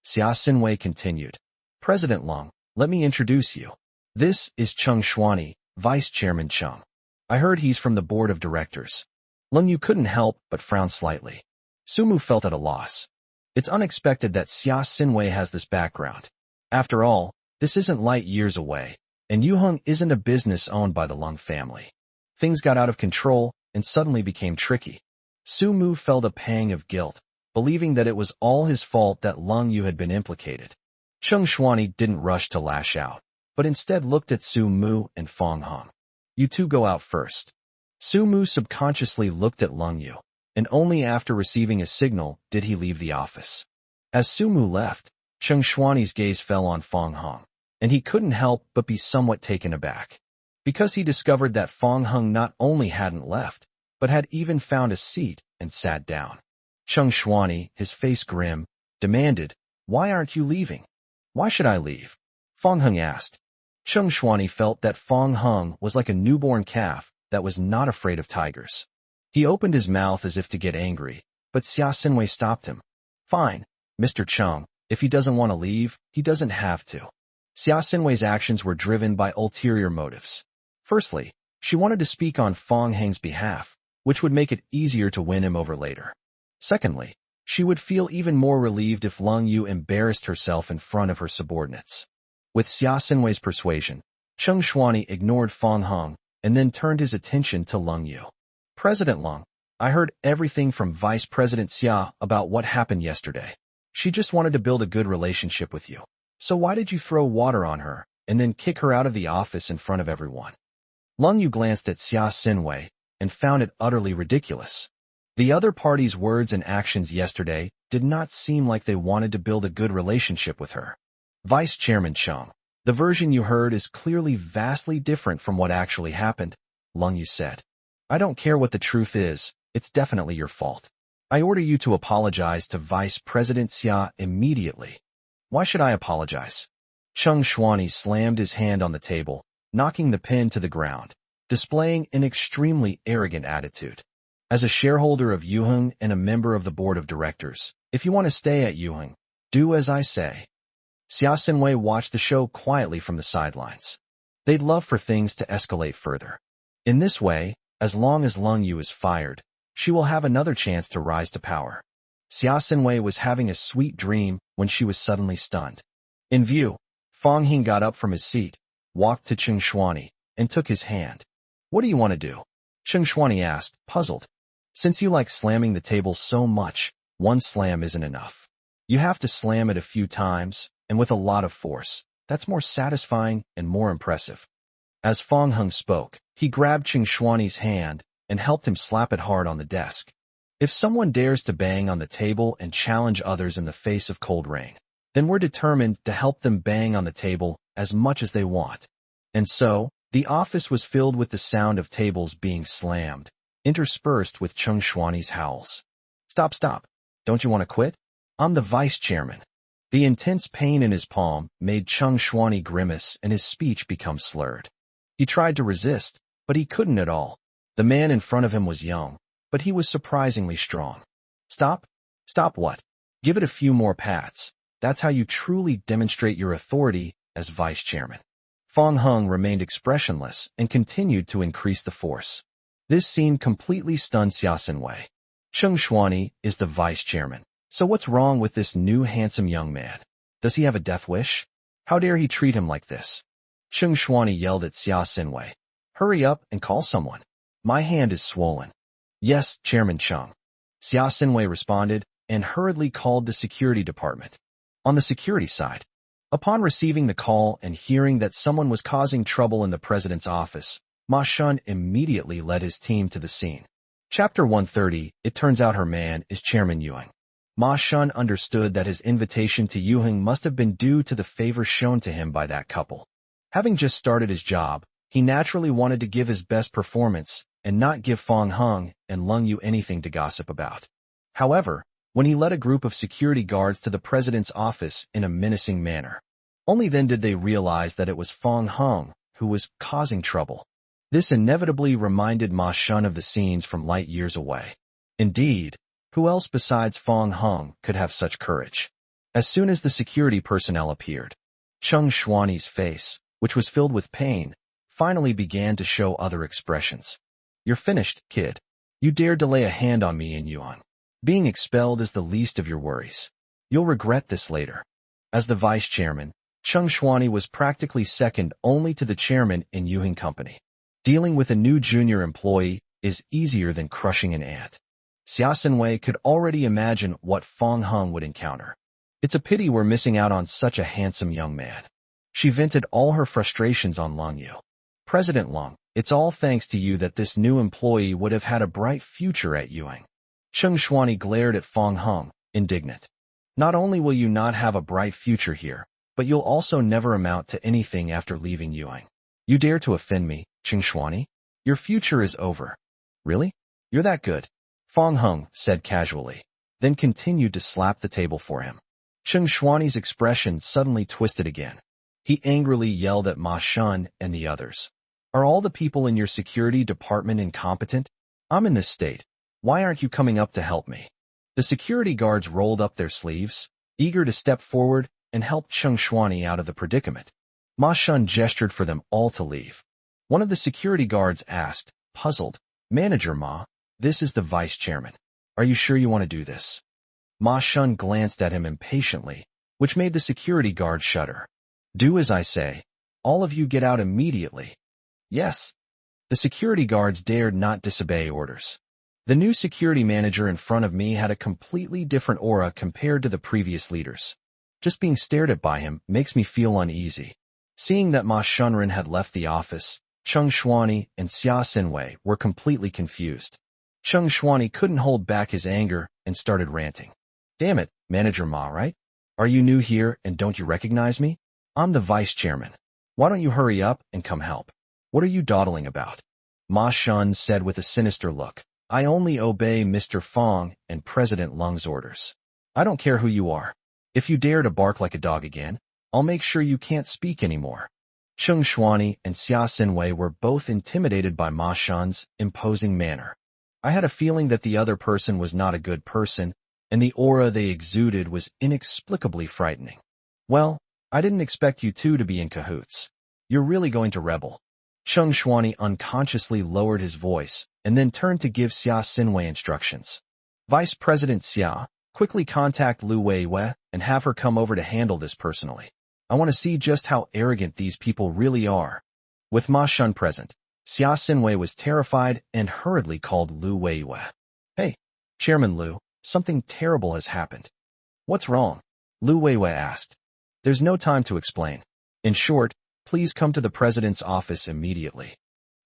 Speaker 1: Xia Xinwei continued, "President Lung, let me introduce you. This is Cheng Xuani, Vice Chairman Cheng. I heard he's from the board of directors." Lung Yu couldn't help but frown slightly. Sumu felt at a loss. It's unexpected that Xia Xinwei has this background. After all, this isn't light years away, and Yuheng isn't a business owned by the Lung family. Things got out of control and suddenly became tricky. Su Mu felt a pang of guilt, believing that it was all his fault that Lung Yu had been implicated. Cheng Xuani didn't rush to lash out, but instead looked at Su Mu and Fong Hong. You two go out first. Su Mu subconsciously looked at Lung Yu, and only after receiving a signal did he leave the office. As Su Mu left, Cheng Xuani's gaze fell on Fong Hong, and he couldn't help but be somewhat taken aback, because he discovered that Fong Hong not only hadn't left, but had even found a seat and sat down. Cheng Xuani, his face grim, demanded, "Why aren't you leaving?" "Why should I leave?" Fong Hong asked. Cheng Xuani felt that Fong Hong was like a newborn calf that was not afraid of tigers. He opened his mouth as if to get angry, but Xia Xinwei stopped him. "Fine, Mr. Cheng, if he doesn't want to leave, he doesn't have to." Xia Xinwei's actions were driven by ulterior motives. Firstly, she wanted to speak on Fong Hong's behalf, which would make it easier to win him over later. Secondly, she would feel even more relieved if Lung Yu embarrassed herself in front of her subordinates. With Xia Xinwei's persuasion, Cheng Xuani ignored Fong Hong and then turned his attention to Lung Yu. "President Lung, I heard everything from Vice President Xia about what happened yesterday. She just wanted to build a good relationship with you. So why did you throw water on her and then kick her out of the office in front of everyone?" Lung Yu glanced at Xia Xinwei and found it utterly ridiculous. The other party's words and actions yesterday did not seem like they wanted to build a good relationship with her. "Vice Chairman Cheng, the version you heard is clearly vastly different from what actually happened," Lung Yu said. "I don't care what the truth is, it's definitely your fault. I order you to apologize to Vice President Xia immediately." "Why should I apologize?" Cheng Xuani slammed his hand on the table, knocking the pen to the ground, displaying an extremely arrogant attitude. "As a shareholder of Yuheng and a member of the board of directors, if you want to stay at Yuheng, do as I say." Xia Xinwei watched the show quietly from the sidelines. They'd love for things to escalate further. In this way, as long as Lung Yu is fired, she will have another chance to rise to power. Xia Xinwei was having a sweet dream when she was suddenly stunned. In view, Fong Hing got up from his seat, walked to Cheng Xuani, and took his hand. "What do you want to do?" Cheng Xuani asked, puzzled. "Since you like slamming the table so much, one slam isn't enough. You have to slam it a few times, and with a lot of force. That's more satisfying and more impressive." As Fong Hung spoke, he grabbed Cheng Xuani's hand and helped him slap it hard on the desk. "If someone dares to bang on the table and challenge others in the face of cold rain, then we're determined to help them bang on the table as much as they want." And so, the office was filled with the sound of tables being slammed, interspersed with Cheng Xuani's howls. "Stop, stop. Don't you want to quit? I'm the vice chairman." The intense pain in his palm made Cheng Xuani grimace and his speech become slurred. He tried to resist, but he couldn't at all. The man in front of him was young, but he was surprisingly strong. "Stop? Stop what? Give it a few more pats. That's how you truly demonstrate your authority as vice chairman." Fong Hung remained expressionless and continued to increase the force. This scene completely stunned Xia Xinwei. Cheng Xuani is the vice chairman, so what's wrong with this new handsome young man? Does he have a death wish? How dare he treat him like this? Cheng Xuani yelled at Xia Xinwei. "Hurry up and call someone. My hand is swollen." "Yes, Chairman Cheng." Xia Xinwei responded and hurriedly called the security department. On the security side, upon receiving the call and hearing that someone was causing trouble in the president's office, Ma Shun immediately led his team to the scene. Chapter 130, it turns out her man is Chairman Yuheng. Ma Shun understood that his invitation to Yuheng must have been due to the favor shown to him by that couple. Having just started his job, he naturally wanted to give his best performance and not give Fong Hung and Lung Yu anything to gossip about. However, when he led a group of security guards to the president's office in a menacing manner, only then did they realize that it was Fong Hung who was causing trouble. This inevitably reminded Ma Shun of the scenes from light years away. Indeed, who else besides Fong Hung could have such courage? As soon as the security personnel appeared, Cheng Xuani's face, which was filled with pain, finally began to show other expressions. "You're finished, kid. You dared to lay a hand on me in Yuan. Being expelled is the least of your worries." You'll regret this later. As the vice chairman, Chung Xuani was practically second only to the chairman in Yuhing Company. Dealing with a new junior employee is easier than crushing an ant. Xia Xinwei could already imagine what Fong Hung would encounter. It's a pity we're missing out on such a handsome young man. She vented all her frustrations on Long Yu. President Long, it's all thanks to you that this new employee would have had a bright future at Yuang. Chung Xuani glared at Fong Hung, indignant. Not only will you not have a bright future here, but you'll also never amount to anything after leaving Yuang. You dare to offend me, Chung Xuani? Your future is over. Really? You're that good? Fong Hung said casually, then continued to slap the table for him. Chung Xuani's expression suddenly twisted again. He angrily yelled at Ma Shun and the others. Are all the people in your security department incompetent? I'm in this state. Why aren't you coming up to help me? The security guards rolled up their sleeves, eager to step forward and help Chung Xuani out of the predicament. Ma Shun gestured for them all to leave. One of the security guards asked, puzzled, Manager Ma, this is the vice chairman. Are you sure you want to do this? Ma Shun glanced at him impatiently, which made the security guard shudder. Do as I say. All of you get out immediately. Yes. The security guards dared not disobey orders. The new security manager in front of me had a completely different aura compared to the previous leaders. Just being stared at by him makes me feel uneasy. Seeing that Ma Shunren had left the office, Chung Xuani and Xia Xinwei were completely confused. Chung Xuani couldn't hold back his anger and started ranting. Damn it, Manager Ma, right? Are you new here and don't you recognize me? I'm the vice chairman. Why don't you hurry up and come help? What are you dawdling about? Ma Shun said with a sinister look. I only obey Mr. Fong and President Lung's orders. I don't care who you are. If you dare to bark like a dog again, I'll make sure you can't speak anymore. Chung Xuani and Xia Xinwei were both intimidated by Ma Shun's imposing manner. I had a feeling that the other person was not a good person, and the aura they exuded was inexplicably frightening. Well, I didn't expect you two to be in cahoots. You're really going to rebel. Chung Xuani unconsciously lowered his voice and then turned to give Xia Xinwei instructions. Vice President Xia, quickly contact Lu Weiwei and have her come over to handle this personally. I want to see just how arrogant these people really are. With Ma Shun present, Xia Xinwei was terrified and hurriedly called Lu Weiwei. Hey, Chairman Lu, something terrible has happened. What's wrong? Lu Weiwei asked. There's no time to explain. In short, please come to the president's office immediately.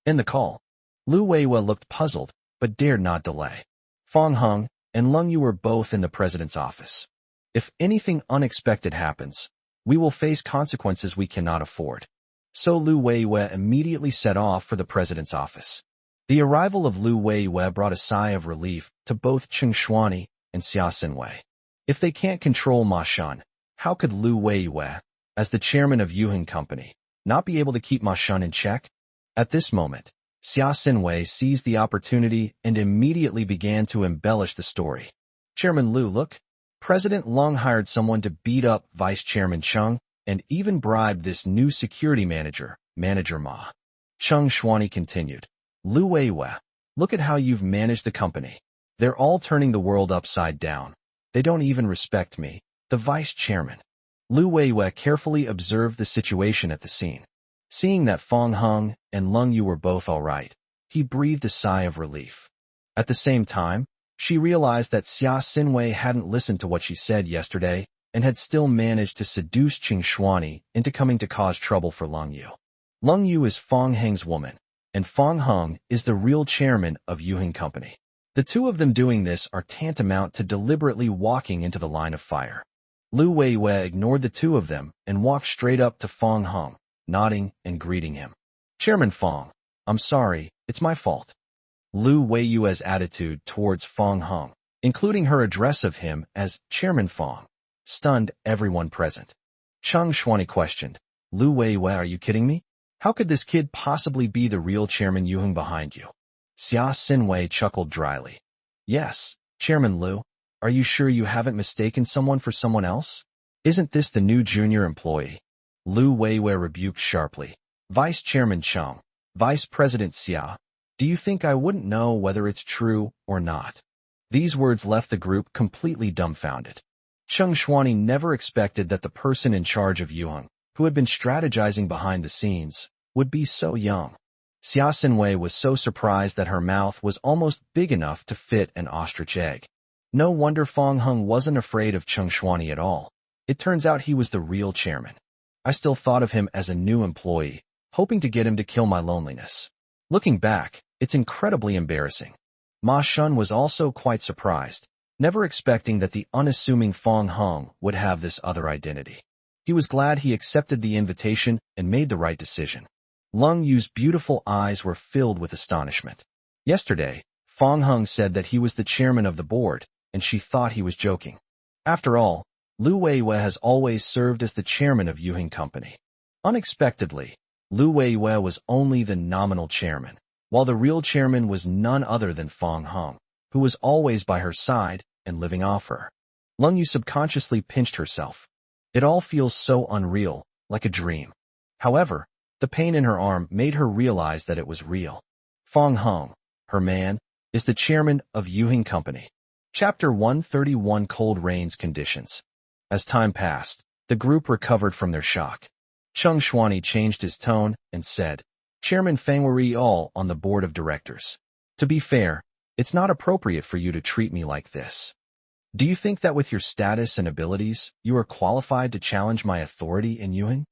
Speaker 1: In the call, Lu Weiwei looked puzzled, but dared not delay. Fong Hung and Lung Yu were both in the president's office. If anything unexpected happens, we will face consequences we cannot afford. So Lu Weiwei immediately set off for the president's office. The arrival of Lu Weiwei brought a sigh of relief to both Chung Xuani and Xia Xinwei. If they can't control Ma Shun, how could Lu Weiwei, as the chairman of Yuhing Company, not be able to keep Ma Shun in check? At this moment, Xia Xinwei seized the opportunity and immediately began to embellish the story. Chairman Lu, look. President Lung hired someone to beat up Vice Chairman Chung and even bribed this new security manager, Manager Ma. Chung Xuani continued. Lu Weiwei, look at how you've managed the company. They're all turning the world upside down. They don't even respect me, the vice chairman. Lu Weiwei carefully observed the situation at the scene. Seeing that Fong Hung and Lung Yu were both all right, he breathed a sigh of relief. At the same time, she realized that Xia Xinwei hadn't listened to what she said yesterday and had still managed to seduce Chung Xuani into coming to cause trouble for Lung Yu. Lung Yu is Fong Heng's woman, and Fong Hung is the real chairman of Yuhing Company. The two of them doing this are tantamount to deliberately walking into the line of fire. Lu Weiwei ignored the two of them and walked straight up to Fong Hung, nodding and greeting him. Chairman Fong, I'm sorry, it's my fault. Lu Weiyue's attitude towards Fong Hung, including her address of him as Chairman Fong, stunned everyone present. Chung Xuani questioned, Lu Weiwei, are you kidding me? How could this kid possibly be the real Chairman Yuhing behind you? Xia Xinwei chuckled dryly. Yes, Chairman Lu, are you sure you haven't mistaken someone for someone else? Isn't this the new junior employee? Lu Weiwei rebuked sharply. Vice Chairman Chung, Vice President Xia, do you think I wouldn't know whether it's true or not? These words left the group completely dumbfounded. Cheng Shuani never expected that the person in charge of Yuheng, who had been strategizing behind the scenes, would be so young. Xia Xinwei was so surprised that her mouth was almost big enough to fit an ostrich egg. No wonder Fang Heng wasn't afraid of Cheng Shuani at all. It turns out he was the real chairman. I still thought of him as a new employee, hoping to get him to kill my loneliness. Looking back, it's incredibly embarrassing. Ma Shun was also quite surprised, never expecting that the unassuming Fang Heng would have this other identity. He was glad he accepted the invitation and made the right decision. Lung Yu's beautiful eyes were filled with astonishment. Yesterday, Fang Heng said that he was the chairman of the board, and she thought he was joking. After all, Lu Weiwei has always served as the chairman of Yuheng Company. Unexpectedly, Lu Weiwei was only the nominal chairman, while the real chairman was none other than Fang Heng, who was always by her side and living off her. Lung Yu subconsciously pinched herself. It all feels so unreal, like a dream. However, the pain in her arm made her realize that it was real. Fang Heng, her man, is the chairman of Yuheng Company. Chapter 131 Cold Rains Conditions. As time passed, the group recovered from their shock. Cheng Shuani changed his tone and said, Chairman Fang were all on the board of directors. To be fair, it's not appropriate for you to treat me like this. Do you think that with your status and abilities, you are qualified to challenge my authority in Yuheng?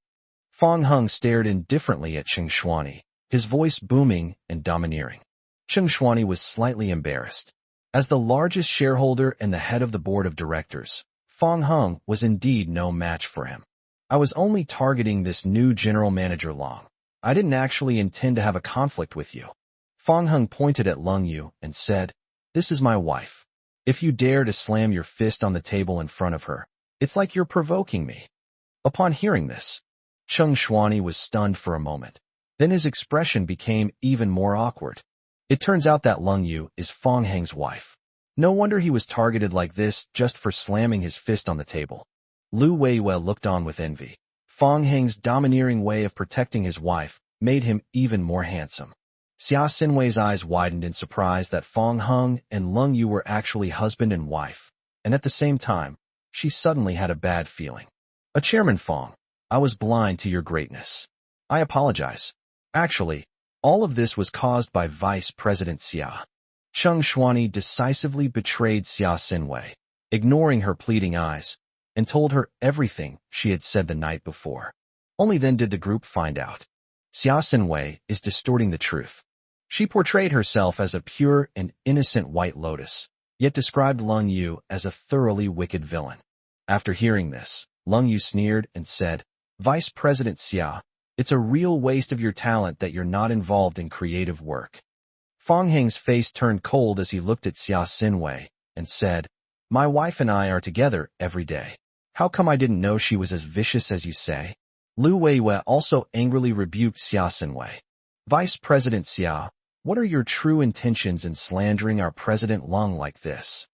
Speaker 1: Fang Heng stared indifferently at Cheng Shuani, his voice booming and domineering. Cheng Shuani was slightly embarrassed. As the largest shareholder and the head of the board of directors, Fang Heng was indeed no match for him. I was only targeting this new general manager Long. I didn't actually intend to have a conflict with you. Fang Heng pointed at Lung Yu and said, This is my wife. If you dare to slam your fist on the table in front of her, it's like you're provoking me. Upon hearing this, Cheng Shuani was stunned for a moment. Then his expression became even more awkward. It turns out that Lung Yu is Fang Heng's wife. No wonder he was targeted like this just for slamming his fist on the table. Lu Weiwei looked on with envy. Fang Heng's domineering way of protecting his wife made him even more handsome. Xia Xinwei's eyes widened in surprise that Fang Heng and Lung Yu were actually husband and wife, and at the same time, she suddenly had a bad feeling. Chairman Fang, I was blind to your greatness. I apologize. Actually, all of this was caused by Vice President Xia. Cheng Shuani decisively betrayed Xia Xinwei, ignoring her pleading eyes, and told her everything she had said the night before. Only then did the group find out. Xia Xinwei is distorting the truth. She portrayed herself as a pure and innocent white lotus, yet described Lung Yu as a thoroughly wicked villain. After hearing this, Lung Yu sneered and said, Vice President Xia, it's a real waste of your talent that you're not involved in creative work. Fang Heng's face turned cold as he looked at Xia Xinwei and said, My wife and I are together every day. How come I didn't know she was as vicious as you say? Lu Weiwei also angrily rebuked Xia Xinwei. Vice President Xia, what are your true intentions in slandering our President Lung like this?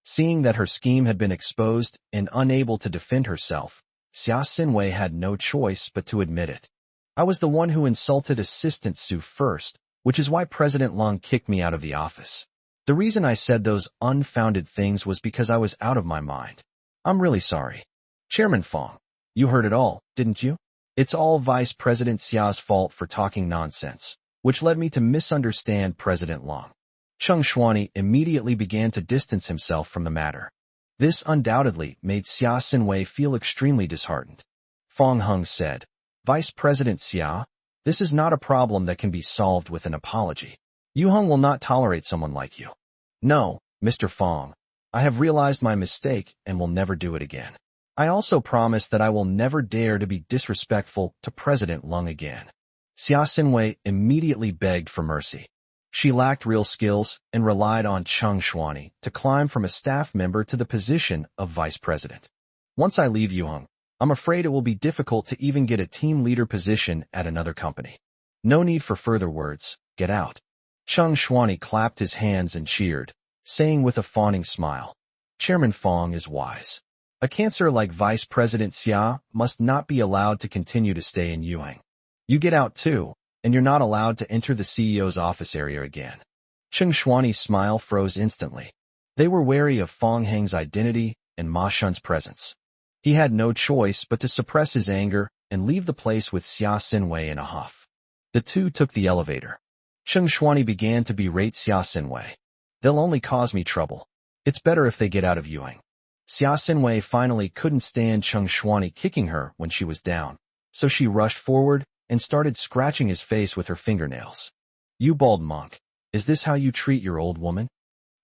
Speaker 1: Seeing that her scheme had been exposed and unable to defend herself, Xia Xinwei had no choice but to admit it. I was the one who insulted Assistant Su first, which is why President Lung kicked me out of the office. The reason I said those unfounded things was because I was out of my mind. I'm really sorry. Chairman Fang, you heard it all, didn't you? It's all Vice President Xia's fault for talking nonsense, which led me to misunderstand President Long. Cheng Shuani immediately began to distance himself from the matter. This undoubtedly made Xia Xinwei feel extremely disheartened. Fang Heng said, Vice President Xia, this is not a problem that can be solved with an apology. Yuheng will not tolerate someone like you. No, Mr. Fang, I have realized my mistake and will never do it again. I also promise that I will never dare to be disrespectful to President Lung again. Xia Xinwei immediately begged for mercy. She lacked real skills and relied on Cheng Shuani to climb from a staff member to the position of vice president. Once I leave Yuheng, I'm afraid it will be difficult to even get a team leader position at another company. No need for further words, get out. Cheng Shuani clapped his hands and cheered, saying with a fawning smile, Chairman Fang is wise. A cancer like Vice President Xia must not be allowed to continue to stay in Yuheng. You get out too, and you're not allowed to enter the CEO's office area again. Cheng Shuani's smile froze instantly. They were wary of Fang Heng's identity in Ma Shun's presence. He had no choice but to suppress his anger and leave the place with Xia Xinwei in a huff. The two took the elevator. Cheng Shuani began to berate Xia Xinwei. They'll only cause me trouble. It's better if they get out of Yuang. Xia Xinwei finally couldn't stand Cheng Shuani kicking her when she was down, so she rushed forward and started scratching his face with her fingernails. You bald monk, is this how you treat your old woman?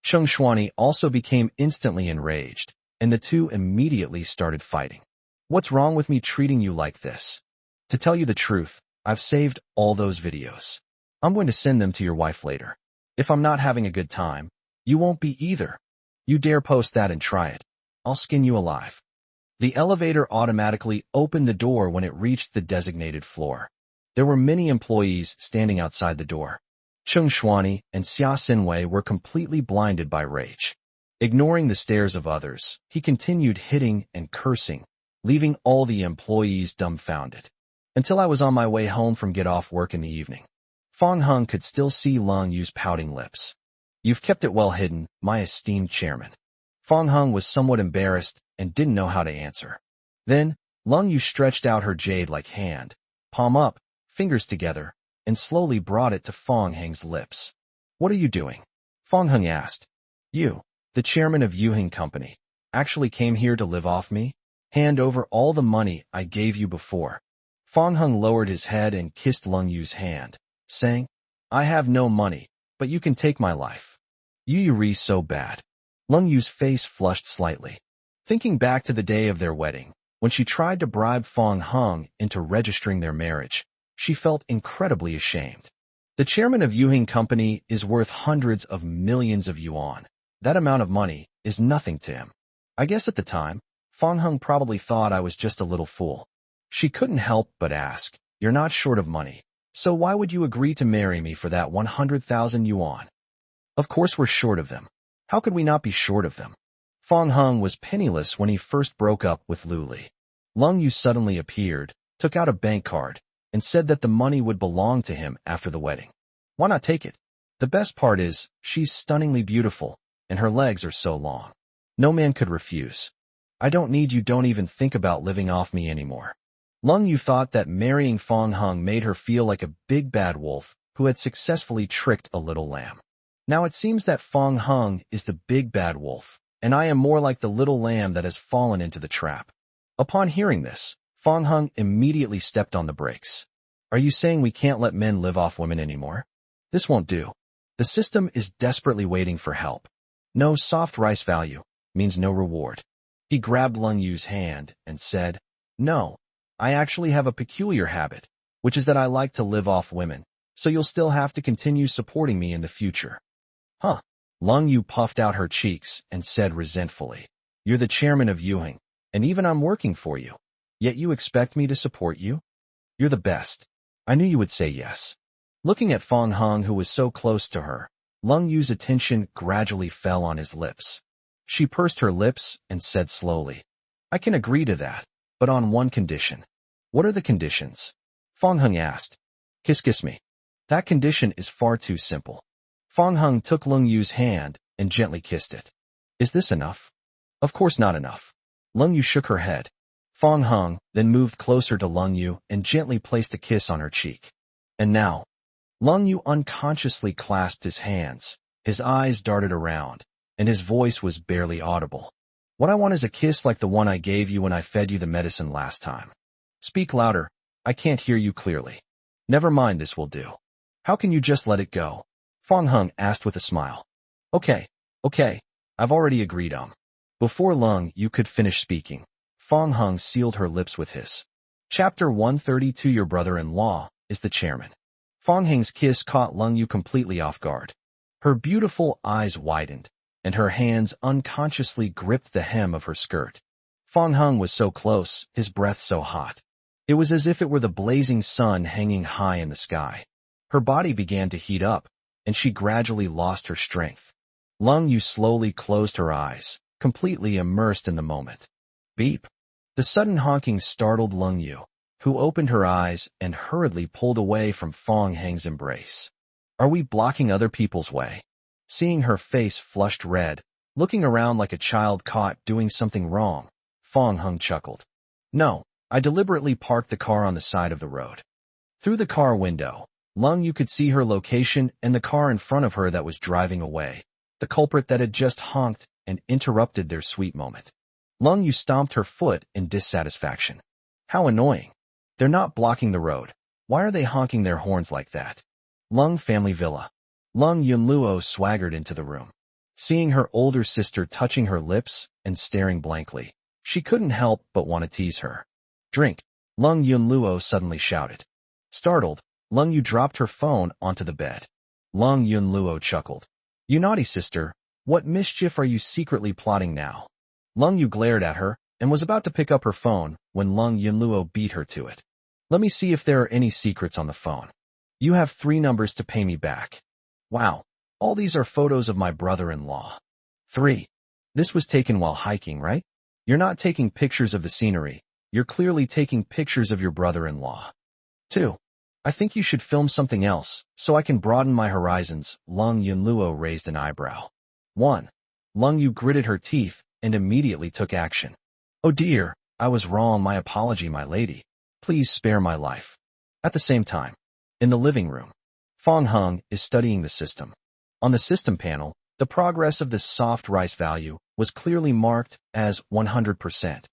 Speaker 1: Cheng Shuani also became instantly enraged, and the two immediately started fighting. What's wrong with me treating you like this? To tell you the truth, I've saved all those videos. I'm going to send them to your wife later. If I'm not having a good time, you won't be either. You dare post that and try it. I'll skin you alive. The elevator automatically opened the door when it reached the designated floor. There were many employees standing outside the door. Cheng Shuani and Xia Xinwei were completely blinded by rage. Ignoring the stares of others, he continued hitting and cursing, leaving all the employees dumbfounded. Until I was on my way home from get-off work in the evening. Fong Hung could still see Lung Yu's pouting lips. You've kept it well hidden, my esteemed chairman. Fong Hung was somewhat embarrassed and didn't know how to answer. Then, Lung Yu stretched out her jade-like hand, palm up, fingers together, and slowly brought it to Fong Hung's lips. What are you doing? Fong Hung asked. You, the chairman of Yuhing Company, actually came here to live off me? Hand over all the money I gave you before. Fong Hung lowered his head and kissed Lung Yu's hand, saying, I have no money, but you can take my life. You re so bad. Lung Yu's face flushed slightly. Thinking back to the day of their wedding, when she tried to bribe Fong Hung into registering their marriage, she felt incredibly ashamed. The chairman of Yuhing Company is worth hundreds of millions of yuan. That amount of money is nothing to him. I guess at the time, Fong Hung probably thought I was just a little fool. She couldn't help but ask, you're not short of money, so why would you agree to marry me for that 100,000 yuan? Of course we're short of them. How could we not be short of them? Fong Hung was penniless when he first broke up with Lu Li. Lung Yu suddenly appeared, took out a bank card, and said that the money would belong to him after the wedding. Why not take it? The best part is, she's stunningly beautiful, and her legs are so long. No man could refuse. I don't need you, don't even think about living off me anymore. Lung Yu thought that marrying Fong Hung made her feel like a big bad wolf who had successfully tricked a little lamb. Now it seems that Fong Hung is the big bad wolf, and I am more like the little lamb that has fallen into the trap. Upon hearing this, Fong Hung immediately stepped on the brakes. Are you saying we can't let men live off women anymore? This won't do. The system is desperately waiting for help. No soft rice value means no reward. He grabbed Lung Yu's hand and said, No, I actually have a peculiar habit, which is that I like to live off women, so you'll still have to continue supporting me in the future. Huh? Lung Yu puffed out her cheeks and said resentfully, You're the chairman of Yuhing, and even I'm working for you. Yet you expect me to support you? You're the best. I knew you would say yes. Looking at Fong Hung, who was so close to her, Lung Yu's attention gradually fell on his lips. She pursed her lips and said slowly, I can agree to that, but on one condition. What are the conditions? Fong Hung asked. Kiss me. That condition is far too simple. Fong Hung took Lung Yu's hand and gently kissed it. Is this enough? Of course not enough. Lung Yu shook her head. Fong Hung then moved closer to Lung Yu and gently placed a kiss on her cheek. And now, Lung Yu unconsciously clasped his hands, his eyes darted around, and his voice was barely audible. What I want is a kiss like the one I gave you when I fed you the medicine last time. Speak louder, I can't hear you clearly. Never mind, this will do. How can you just let it go? Fong Hung asked with a smile. Okay, I've already agreed. Before Lung Yu could finish speaking, Fong Hung sealed her lips with his. Chapter 132. Your brother-in-law is the chairman. Fong Hung's kiss caught Lung Yu completely off guard. Her beautiful eyes widened, and her hands unconsciously gripped the hem of her skirt. Fong Hung was so close, his breath so hot. It was as if it were the blazing sun hanging high in the sky. Her body began to heat up, and she gradually lost her strength. Lung Yu slowly closed her eyes, completely immersed in the moment. Beep. The sudden honking startled Lung Yu, who opened her eyes and hurriedly pulled away from Fong Hung's embrace. Are we blocking other people's way? Seeing her face flushed red, Looking around like a child caught doing something wrong, Fong Hung chuckled. No, I deliberately parked the car on the side of the road. Through the car window, Lung Yu could see her location and the car in front of her that was driving away, the culprit that had just honked and interrupted their sweet moment. Lung Yu stomped her foot in dissatisfaction. How annoying. They're not blocking the road. Why are they honking their horns like that? Lung family villa. Lung Yunluo swaggered into the room. Seeing her older sister touching her lips and staring blankly, she couldn't help but want to tease her. Drink, Lung Yunluo suddenly shouted. Startled, Lung Yu dropped her phone onto the bed. Lung Yunluo chuckled. You naughty sister, what mischief are you secretly plotting now? Lung Yu glared at her and was about to pick up her phone when Lung Yunluo beat her to it. Let me see if there are any secrets on the phone. You have 3 numbers to pay me back. Wow, all these are photos of my brother-in-law. 3. This was taken while hiking, right? You're not taking pictures of the scenery. You're clearly taking pictures of your brother-in-law. 2. I think you should film something else, so I can broaden my horizons. Lung Yunluo raised an eyebrow. 1. Lung Yu gritted her teeth and immediately took action. Oh dear, I was wrong. My apology, my lady. Please spare my life. At the same time, in the living room, Fong Hung is studying the system. On the system panel, the progress of this soft rice value was clearly marked as 100%.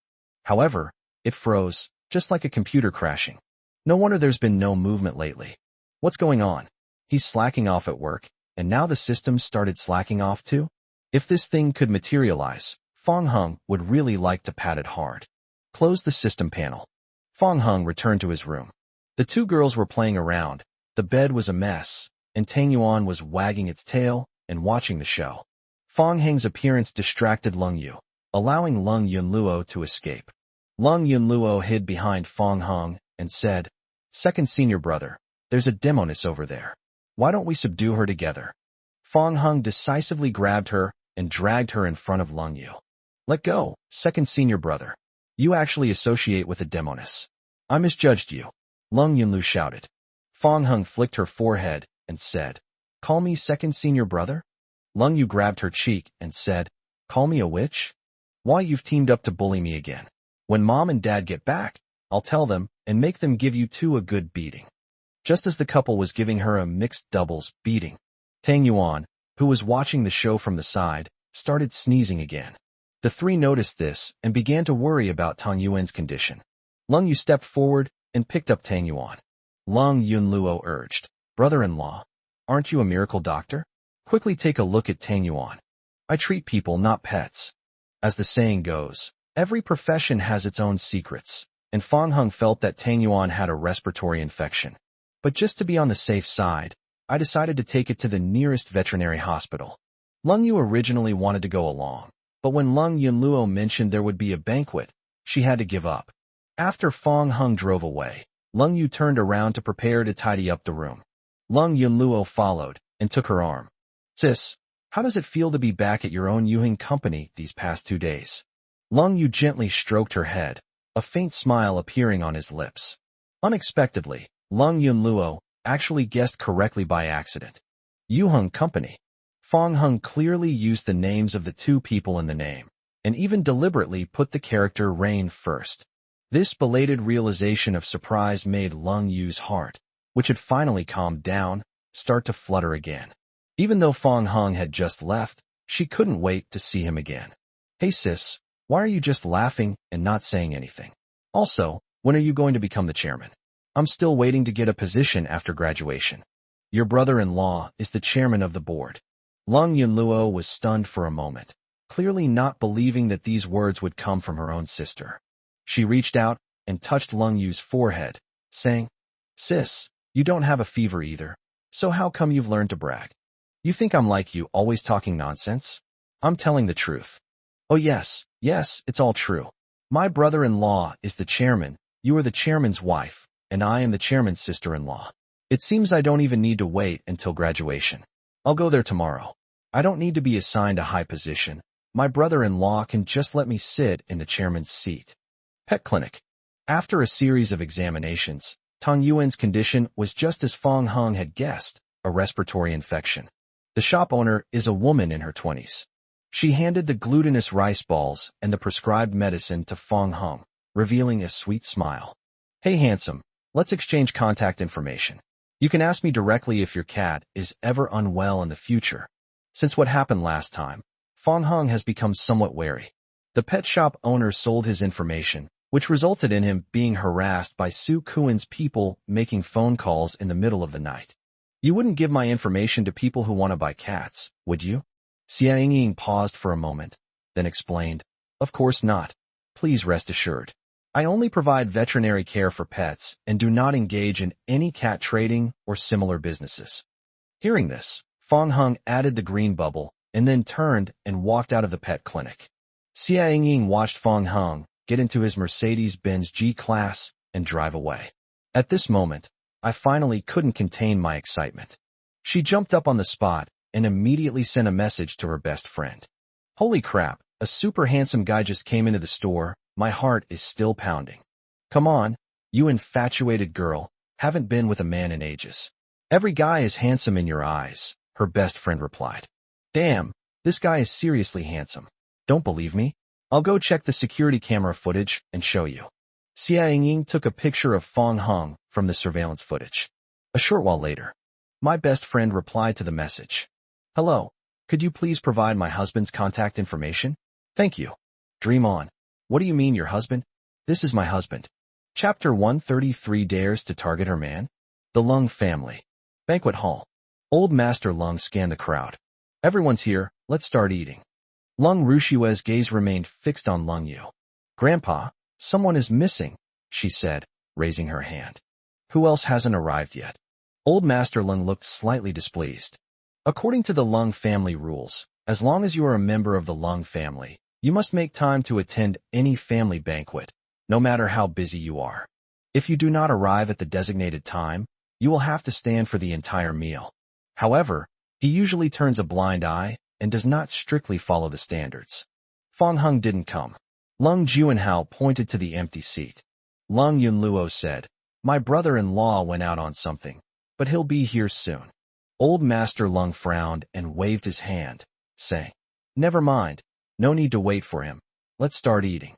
Speaker 1: However, it froze, just like a computer crashing. No wonder there's been no movement lately. What's going on? He's slacking off at work, and now the system started slacking off too? If this thing could materialize, Fong Hung would really like to pat it hard. Close the system panel. Fong Hung returned to his room. The 2 girls were playing around, the bed was a mess, and Tang Yuan was wagging its tail and watching the show. Fong Hung's appearance distracted Lung Yu, allowing Lung Yunluo to escape. Lung Yunluo hid behind Fong Hung and said, Second senior brother, there's a demoness over there. Why don't we subdue her together? Fong Hung decisively grabbed her and dragged her in front of Lung Yu. Let go, second senior brother. You actually associate with a demoness. I misjudged you. Lung Yunlu shouted. Fong Hung flicked her forehead and said, Call me second senior brother? Lung Yu grabbed her cheek and said, Call me a witch? Why, you've teamed up to bully me again. When mom and dad get back, I'll tell them and make them give you 2 a good beating. Just as the couple was giving her a mixed doubles beating, Tang Yuan, who was watching the show from the side, started sneezing again. The 3 noticed this and began to worry about Tang Yuan's condition. Lung Yu stepped forward and picked up Tang Yuan. Lung Yunluo urged, Brother-in-law, aren't you a miracle doctor? Quickly take a look at Tang Yuan. I treat people, not pets. As the saying goes, every profession has its own secrets, and Fong Hung felt that Tang Yuan had a respiratory infection. But just to be on the safe side, I decided to take it to the nearest veterinary hospital. Lung Yu originally wanted to go along, but when Lung Yunluo mentioned there would be a banquet, she had to give up. After Fong Hung drove away, Lung Yu turned around to prepare to tidy up the room. Lung Yunluo followed and took her arm. Sis, how does it feel to be back at your own Yuhing company these past 2 days? Lung Yu gently stroked her head, a faint smile appearing on his lips. Unexpectedly, Lung Yunluo actually guessed correctly by accident. Yuheng Company. Fong Hung clearly used the names of the 2 people in the name, and even deliberately put the character Rain first. This belated realization of surprise made Lung Yu's heart, which had finally calmed down, start to flutter again. Even though Fong Hung had just left, she couldn't wait to see him again. Hey sis, why are you just laughing and not saying anything? Also, when are you going to become the chairman? I'm still waiting to get a position after graduation. Your brother-in-law is the chairman of the board. Lung Yunluo was stunned for a moment, clearly not believing that these words would come from her own sister. She reached out and touched Lung Yu's forehead, saying, Sis, you don't have a fever either, so how come you've learned to brag? You think I'm like you, always talking nonsense? I'm telling the truth. Oh yes, it's all true. My brother-in-law is the chairman, you are the chairman's wife, and I am the chairman's sister-in-law. It seems I don't even need to wait until graduation. I'll go there tomorrow. I don't need to be assigned a high position. My brother-in-law can just let me sit in the chairman's seat. Pet clinic. After a series of examinations, Tang Yuan's condition was just as Fong Hung had guessed, a respiratory infection. The shop owner is a woman in her 20s. She handed the glutinous rice balls and the prescribed medicine to Fong Hung, revealing a sweet smile. Hey handsome, let's exchange contact information. You can ask me directly if your cat is ever unwell in the future. Since what happened last time, Fong Hung has become somewhat wary. The pet shop owner sold his information, which resulted in him being harassed by Su Kuan's people making phone calls in the middle of the night. You wouldn't give my information to people who want to buy cats, would you? Xia Ying paused for a moment, then explained, Of course not. Please rest assured. I only provide veterinary care for pets and do not engage in any cat trading or similar businesses. Hearing this, Fong Hung added the green bubble and then turned and walked out of the pet clinic. Xia Ying watched Fong Hung get into his Mercedes-Benz G-Class and drive away. At this moment, I finally couldn't contain my excitement. She jumped up on the spot and immediately sent a message to her best friend. Holy crap, a super handsome guy just came into the store. My heart is still pounding. Come on, you infatuated girl, haven't been with a man in ages. Every guy is handsome in your eyes, her best friend replied. Damn, this guy is seriously handsome. Don't believe me? I'll go check the security camera footage and show you. Xia Ying took a picture of Fong Hung from the surveillance footage. A short while later, my best friend replied to the message. Hello, could you please provide my husband's contact information? Thank you. Dream on. What do you mean your husband? This is my husband. Chapter 133 Dares to Target Her Man? The Lung Family. Banquet Hall. Old Master Lung scanned the crowd. Everyone's here, let's start eating. Lung Rushue's gaze remained fixed on Lung Yu. Grandpa, someone is missing, she said, raising her hand. Who else hasn't arrived yet? Old Master Lung looked slightly displeased. According to the Lung family rules, as long as you are a member of the Lung family, you must make time to attend any family banquet, no matter how busy you are. If you do not arrive at the designated time, you will have to stand for the entire meal. However, he usually turns a blind eye and does not strictly follow the standards. Fong Hung didn't come. Lung Juanhao pointed to the empty seat. Lung Yunluo said, My brother-in-law went out on something, but he'll be here soon. Old Master Lung frowned and waved his hand, saying, Never mind, no need to wait for him. Let's start eating.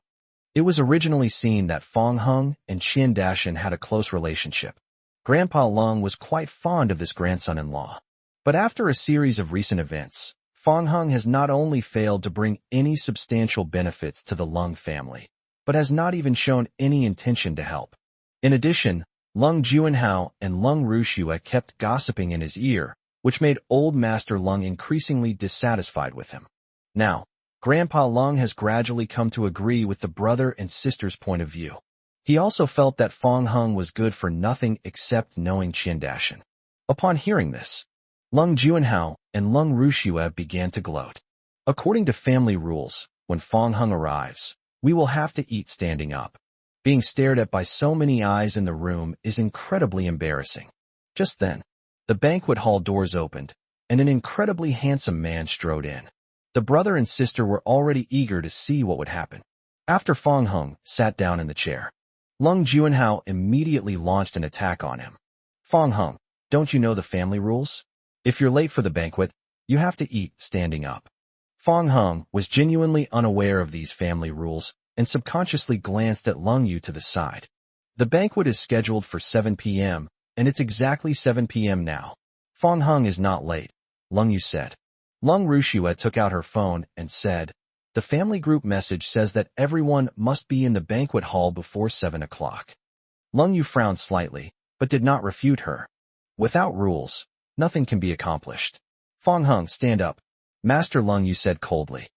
Speaker 1: It was originally seen that Fong Hung and Qian Dashan had a close relationship. Grandpa Lung was quite fond of this grandson-in-law. But after a series of recent events, Fong Hung has not only failed to bring any substantial benefits to the Lung family, but has not even shown any intention to help. In addition, Lung Juanhao and Lung Rushua kept gossiping in his ear, which made Old Master Lung increasingly dissatisfied with him. Now, Grandpa Lung has gradually come to agree with the brother and sister's point of view. He also felt that Fong Hung was good for nothing except knowing Qian Dashan. Upon hearing this, Lung Juanhao and Lung Rushua began to gloat. According to family rules, when Fong Hung arrives, we will have to eat standing up. Being stared at by so many eyes in the room is incredibly embarrassing. Just then, the banquet hall doors opened, and an incredibly handsome man strode in. The brother and sister were already eager to see what would happen. After Fong Hung sat down in the chair, Lung Juanhao immediately launched an attack on him. Fong Hung, don't you know the family rules? If you're late for the banquet, you have to eat standing up. Fong Hung was genuinely unaware of these family rules and subconsciously glanced at Lung Yu to the side. The banquet is scheduled for 7 p.m., and it's exactly 7 p.m. now. Fong Hung is not late, Lung Yu said. Lung Rushua took out her phone and said, The family group message says that everyone must be in the banquet hall before 7 o'clock. Lung Yu frowned slightly, but did not refute her. Without rules, nothing can be accomplished. Fong Hung, stand up. Master Lung Yu said coldly.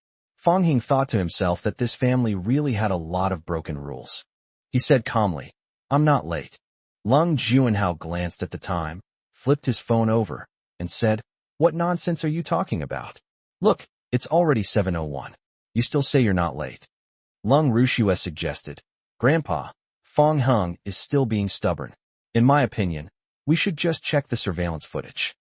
Speaker 1: Fong Hung thought to himself that this family really had a lot of broken rules. He said calmly, I'm not late. Lung Juanhao glanced at the time, flipped his phone over, and said, What nonsense are you talking about? Look, it's already 7:01. You still say you're not late. Lung Rushua suggested, Grandpa, Fong Hung is still being stubborn. In my opinion, we should just check the surveillance footage.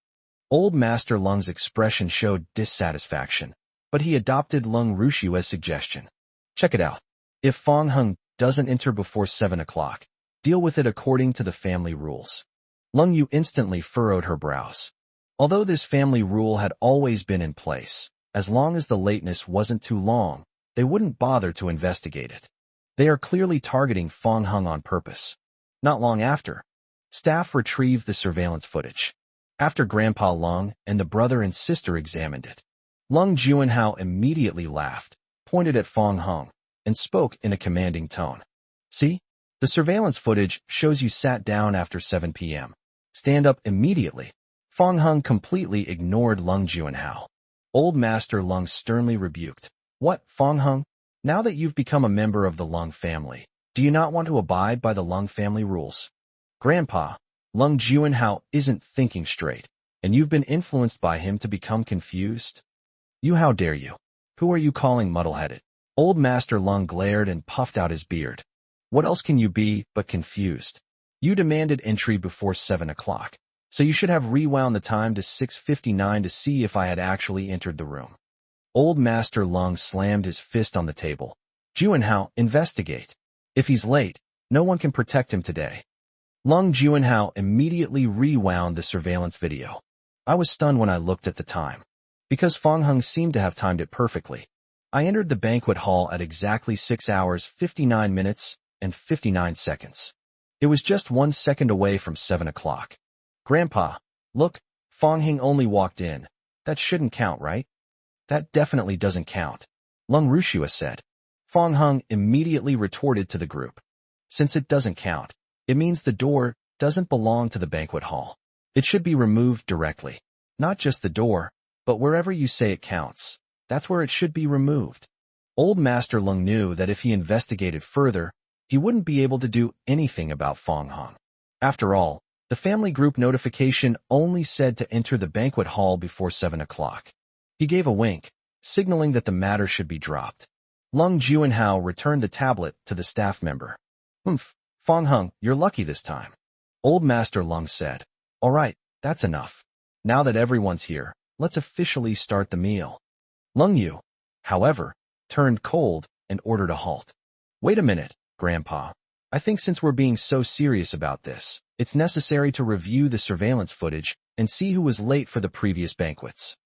Speaker 1: Old Master Lung's expression showed dissatisfaction, but he adopted Lung Rushua's suggestion. Check it out. If Fong Hung doesn't enter before 7 o'clock, deal with it according to the family rules. Lung Yu instantly furrowed her brows. Although this family rule had always been in place, As long as the lateness wasn't too long, they wouldn't bother to investigate it. They are clearly targeting Fong Hung on purpose. Not long after, staff retrieved the surveillance footage. After Grandpa Lung and the brother and sister examined it, Lung Juanhao immediately laughed, pointed at Fong Hung, and spoke in a commanding tone. See? The surveillance footage shows you sat down after 7 p.m. Stand up immediately. Fong Hung completely ignored Lung Juanhao. Old Master Lung sternly rebuked. What, Fong Hung? Now that you've become a member of the Lung family, do you not want to abide by the Lung family rules? Grandpa, Lung Juanhao isn't thinking straight, and you've been influenced by him to become confused? You, how dare you? Who are you calling muddle-headed? Old Master Lung glared and puffed out his beard. What else can you be but confused? You demanded entry before 7 o'clock, so you should have rewound the time to 6:59 to see if I had actually entered the room. Old Master Lung slammed his fist on the table. Juanhao, investigate. If he's late, no one can protect him today. Lung Juanhao immediately rewound the surveillance video. I was stunned when I looked at the time. Because Fong Hung seemed to have timed it perfectly. I entered the banquet hall at exactly 6 hours, 59 minutes, and 59 seconds. It was just 1 second away from 7 o'clock. Grandpa, look, Fong Hung only walked in. That shouldn't count, right? That definitely doesn't count, Lung Rushua said. Fong Hung immediately retorted to the group. Since it doesn't count, it means the door doesn't belong to the banquet hall. It should be removed directly. Not just the door, but wherever you say it counts. That's where it should be removed. Old Master Lung knew that if he investigated further, he wouldn't be able to do anything about Fong Hung. After all, the family group notification only said to enter the banquet hall before 7 o'clock. He gave a wink, signaling that the matter should be dropped. Lung Juanhao returned the tablet to the staff member. Fong Hung, you're lucky this time. Old Master Lung said. All right, that's enough. Now that everyone's here, let's officially start the meal. Lung Yu, however, turned cold and ordered a halt. Wait a minute, Grandpa. I think since we're being so serious about this, it's necessary to review the surveillance footage and see who was late for the previous banquets.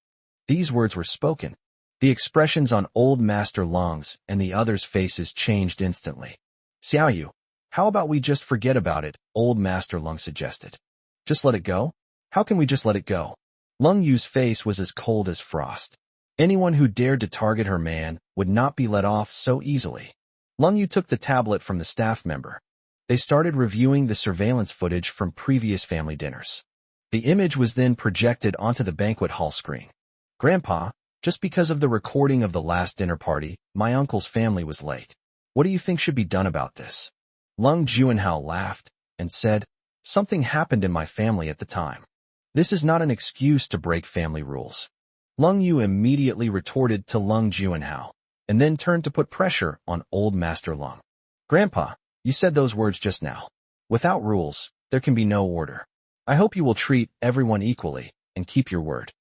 Speaker 1: These words were spoken. The expressions on Old Master Lung's and the others' faces changed instantly. Xiaoyu, how about we just forget about it, Old Master Lung suggested. Just let it go? How can we just let it go? Lung Yu's face was as cold as frost. Anyone who dared to target her man would not be let off so easily. Lung Yu took the tablet from the staff member. They started reviewing the surveillance footage from previous family dinners. The image was then projected onto the banquet hall screen. Grandpa, just because of the recording of the last dinner party, my uncle's family was late. What do you think should be done about this? Lung Juanhao laughed and said, something happened in my family at the time. This is not an excuse to break family rules. Lung Yu immediately retorted to Lung Juanhao, and then turned to put pressure on Old Master Lung. Grandpa, you said those words just now. Without rules, there can be no order. I hope you will treat everyone equally and keep your word.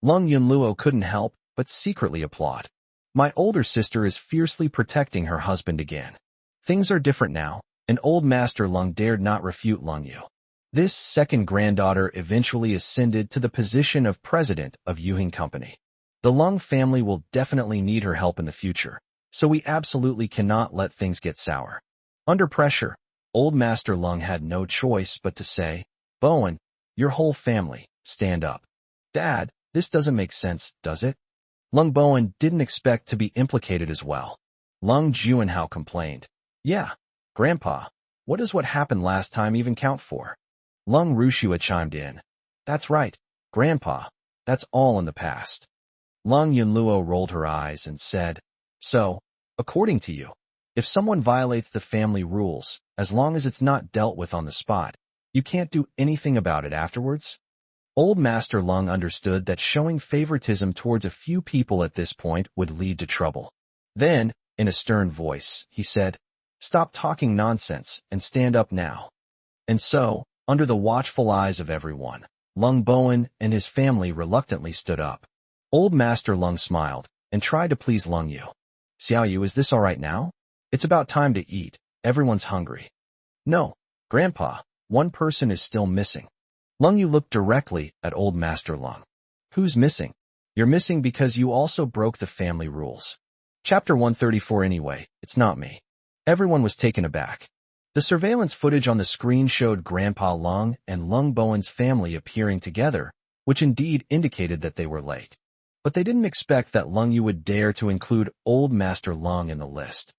Speaker 1: Lung Yunluo couldn't help but secretly applaud. My older sister is fiercely protecting her husband again. Things are different now, and Old Master Lung dared not refute Lung Yu. This second granddaughter eventually ascended to the position of president of Yuhing Company. The Lung family will definitely need her help in the future, so we absolutely cannot let things get sour. Under pressure, Old Master Lung had no choice but to say, Bowen, your whole family, stand up. Dad, this doesn't make sense, does it? Lung Bowen didn't expect to be implicated as well. Lung Juanhao complained. Yeah, Grandpa, what does what happened last time even count for? Lung Rushua chimed in. That's right, Grandpa, that's all in the past. Lung Yunluo rolled her eyes and said, so, according to you, if someone violates the family rules, as long as it's not dealt with on the spot, you can't do anything about it afterwards? Old Master Lung understood that showing favoritism towards a few people at this point would lead to trouble. Then, in a stern voice, he said, stop talking nonsense and stand up now. And so, under the watchful eyes of everyone, Lung Bowen and his family reluctantly stood up. Old Master Lung smiled and tried to please Lung Yu. Xiaoyu, is this all right now? It's about time to eat. Everyone's hungry. No, Grandpa, one person is still missing. Lung Yu looked directly at Old Master Lung. Who's missing? You're missing because you also broke the family rules. Chapter 134 Anyway, it's not me. Everyone was taken aback. The surveillance footage on the screen showed Grandpa Lung and Lung Bowen's family appearing together, which indeed indicated that they were late. But they didn't expect that Lung Yu would dare to include Old Master Lung in the list.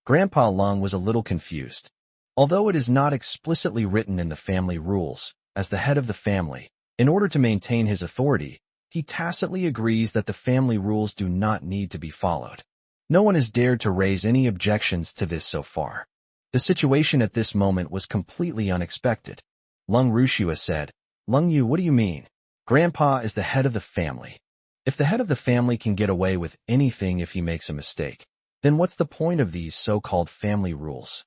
Speaker 1: Grandpa Lung was a little confused. Although it is not explicitly written in the family rules, as the head of the family, in order to maintain his authority, he tacitly agrees that the family rules do not need to be followed. No one has dared to raise any objections to this so far. The situation at this moment was completely unexpected. Lung Rushua said, "Lung Yu, what do you mean? Grandpa is the head of the family. If the head of the family can get away with anything if he makes a mistake, then what's the point of these so-called family rules?"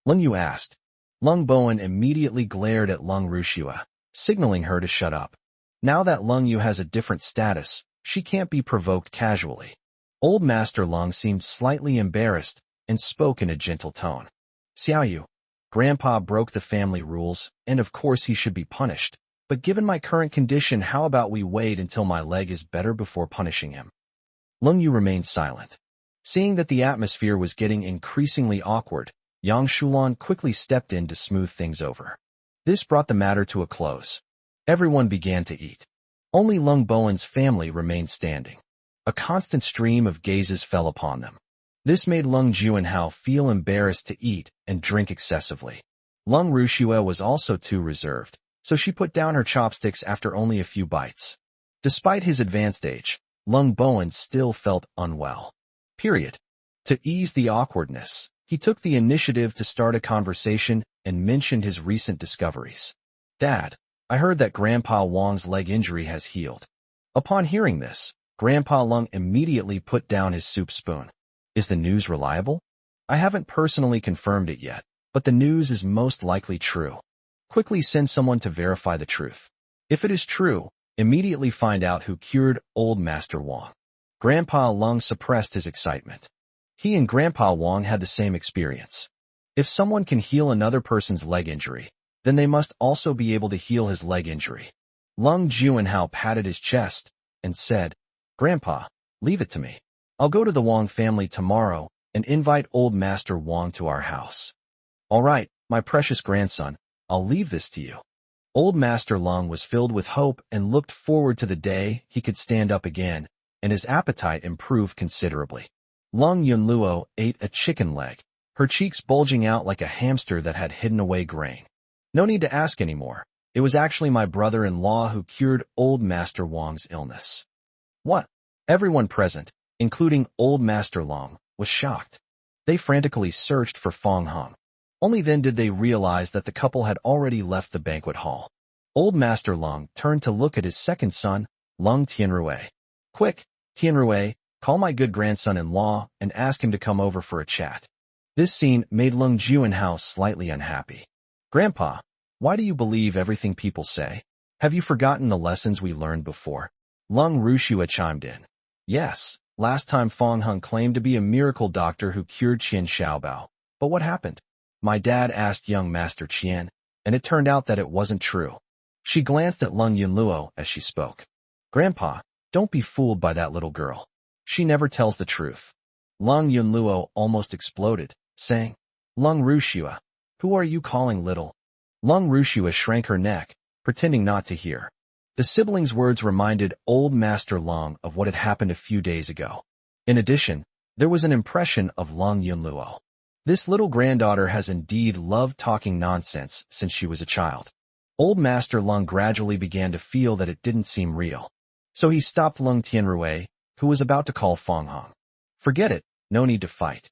Speaker 1: Lung Yu asked. Lung Bowen immediately glared at Lung Rushua, signaling her to shut up. Now that Lung Yu has a different status, she can't be provoked casually. Old Master Lung seemed slightly embarrassed and spoke in a gentle tone. "Xiao Yu, Grandpa broke the family rules, and of course he should be punished. But given my current condition, how about we wait until my leg is better before punishing him?" Lung Yu remained silent. Seeing that the atmosphere was getting increasingly awkward, Yang Shulan quickly stepped in to smooth things over. This brought the matter to a close. Everyone began to eat. Only Lung Bowen's family remained standing. A constant stream of gazes fell upon them. This made Lung Juanhao feel embarrassed to eat and drink excessively. Lung Rushua was also too reserved, so she put down her chopsticks after only a few bites. Despite his advanced age, Lung Bowen still felt unwell. To ease the awkwardness, he took the initiative to start a conversation and mentioned his recent discoveries. "Dad, I heard that Grandpa Wang's leg injury has healed." Upon hearing this, Grandpa Lung immediately put down his soup spoon. "Is the news reliable?" "I haven't personally confirmed it yet, but the news is most likely true. Quickly send someone to verify the truth. If it is true, immediately find out who cured Old Master Wang." Grandpa Lung suppressed his excitement. He and Grandpa Wang had the same experience. If someone can heal another person's leg injury, then they must also be able to heal his leg injury. Lung Juanhao patted his chest and said, "Grandpa, leave it to me. I'll go to the Wang family tomorrow and invite Old Master Wang to our house." "All right, my precious grandson, I'll leave this to you." Old Master Lung was filled with hope and looked forward to the day he could stand up again, and his appetite improved considerably. Lung Yunluo ate a chicken leg, her cheeks bulging out like a hamster that had hidden away grain. "No need to ask anymore. It was actually my brother-in-law who cured Old Master Wang's illness." "What?" Everyone present, including Old Master Lung, was shocked. They frantically searched for Fong Hung. Only then did they realize that the couple had already left the banquet hall. Old Master Lung turned to look at his second son, Lung Tianrui. "Quick, Tianrui, call my good grandson-in-law and ask him to come over for a chat." This scene made Lung Juanhao slightly unhappy. "Grandpa, why do you believe everything people say? Have you forgotten the lessons we learned before?" Lung Rushua chimed in. "Yes, last time Fong Hung claimed to be a miracle doctor who cured Qian Xiaobao. But what happened? My dad asked young Master Qian, and it turned out that it wasn't true." She glanced at Lung Yunluo as she spoke. "Grandpa, don't be fooled by that little girl. She never tells the truth." Lung Yunluo almost exploded, saying, "Lung Rushua, who are you calling little?" Lung Rushua shrank her neck, pretending not to hear. The siblings' words reminded Old Master Lung of what had happened a few days ago. In addition, there was an impression of Lung Yunluo. This little granddaughter has indeed loved talking nonsense since she was a child. Old Master Lung gradually began to feel that it didn't seem real. So he stopped Lung Tianrui, who was about to call Fong Hung. "Forget it, no need to fight."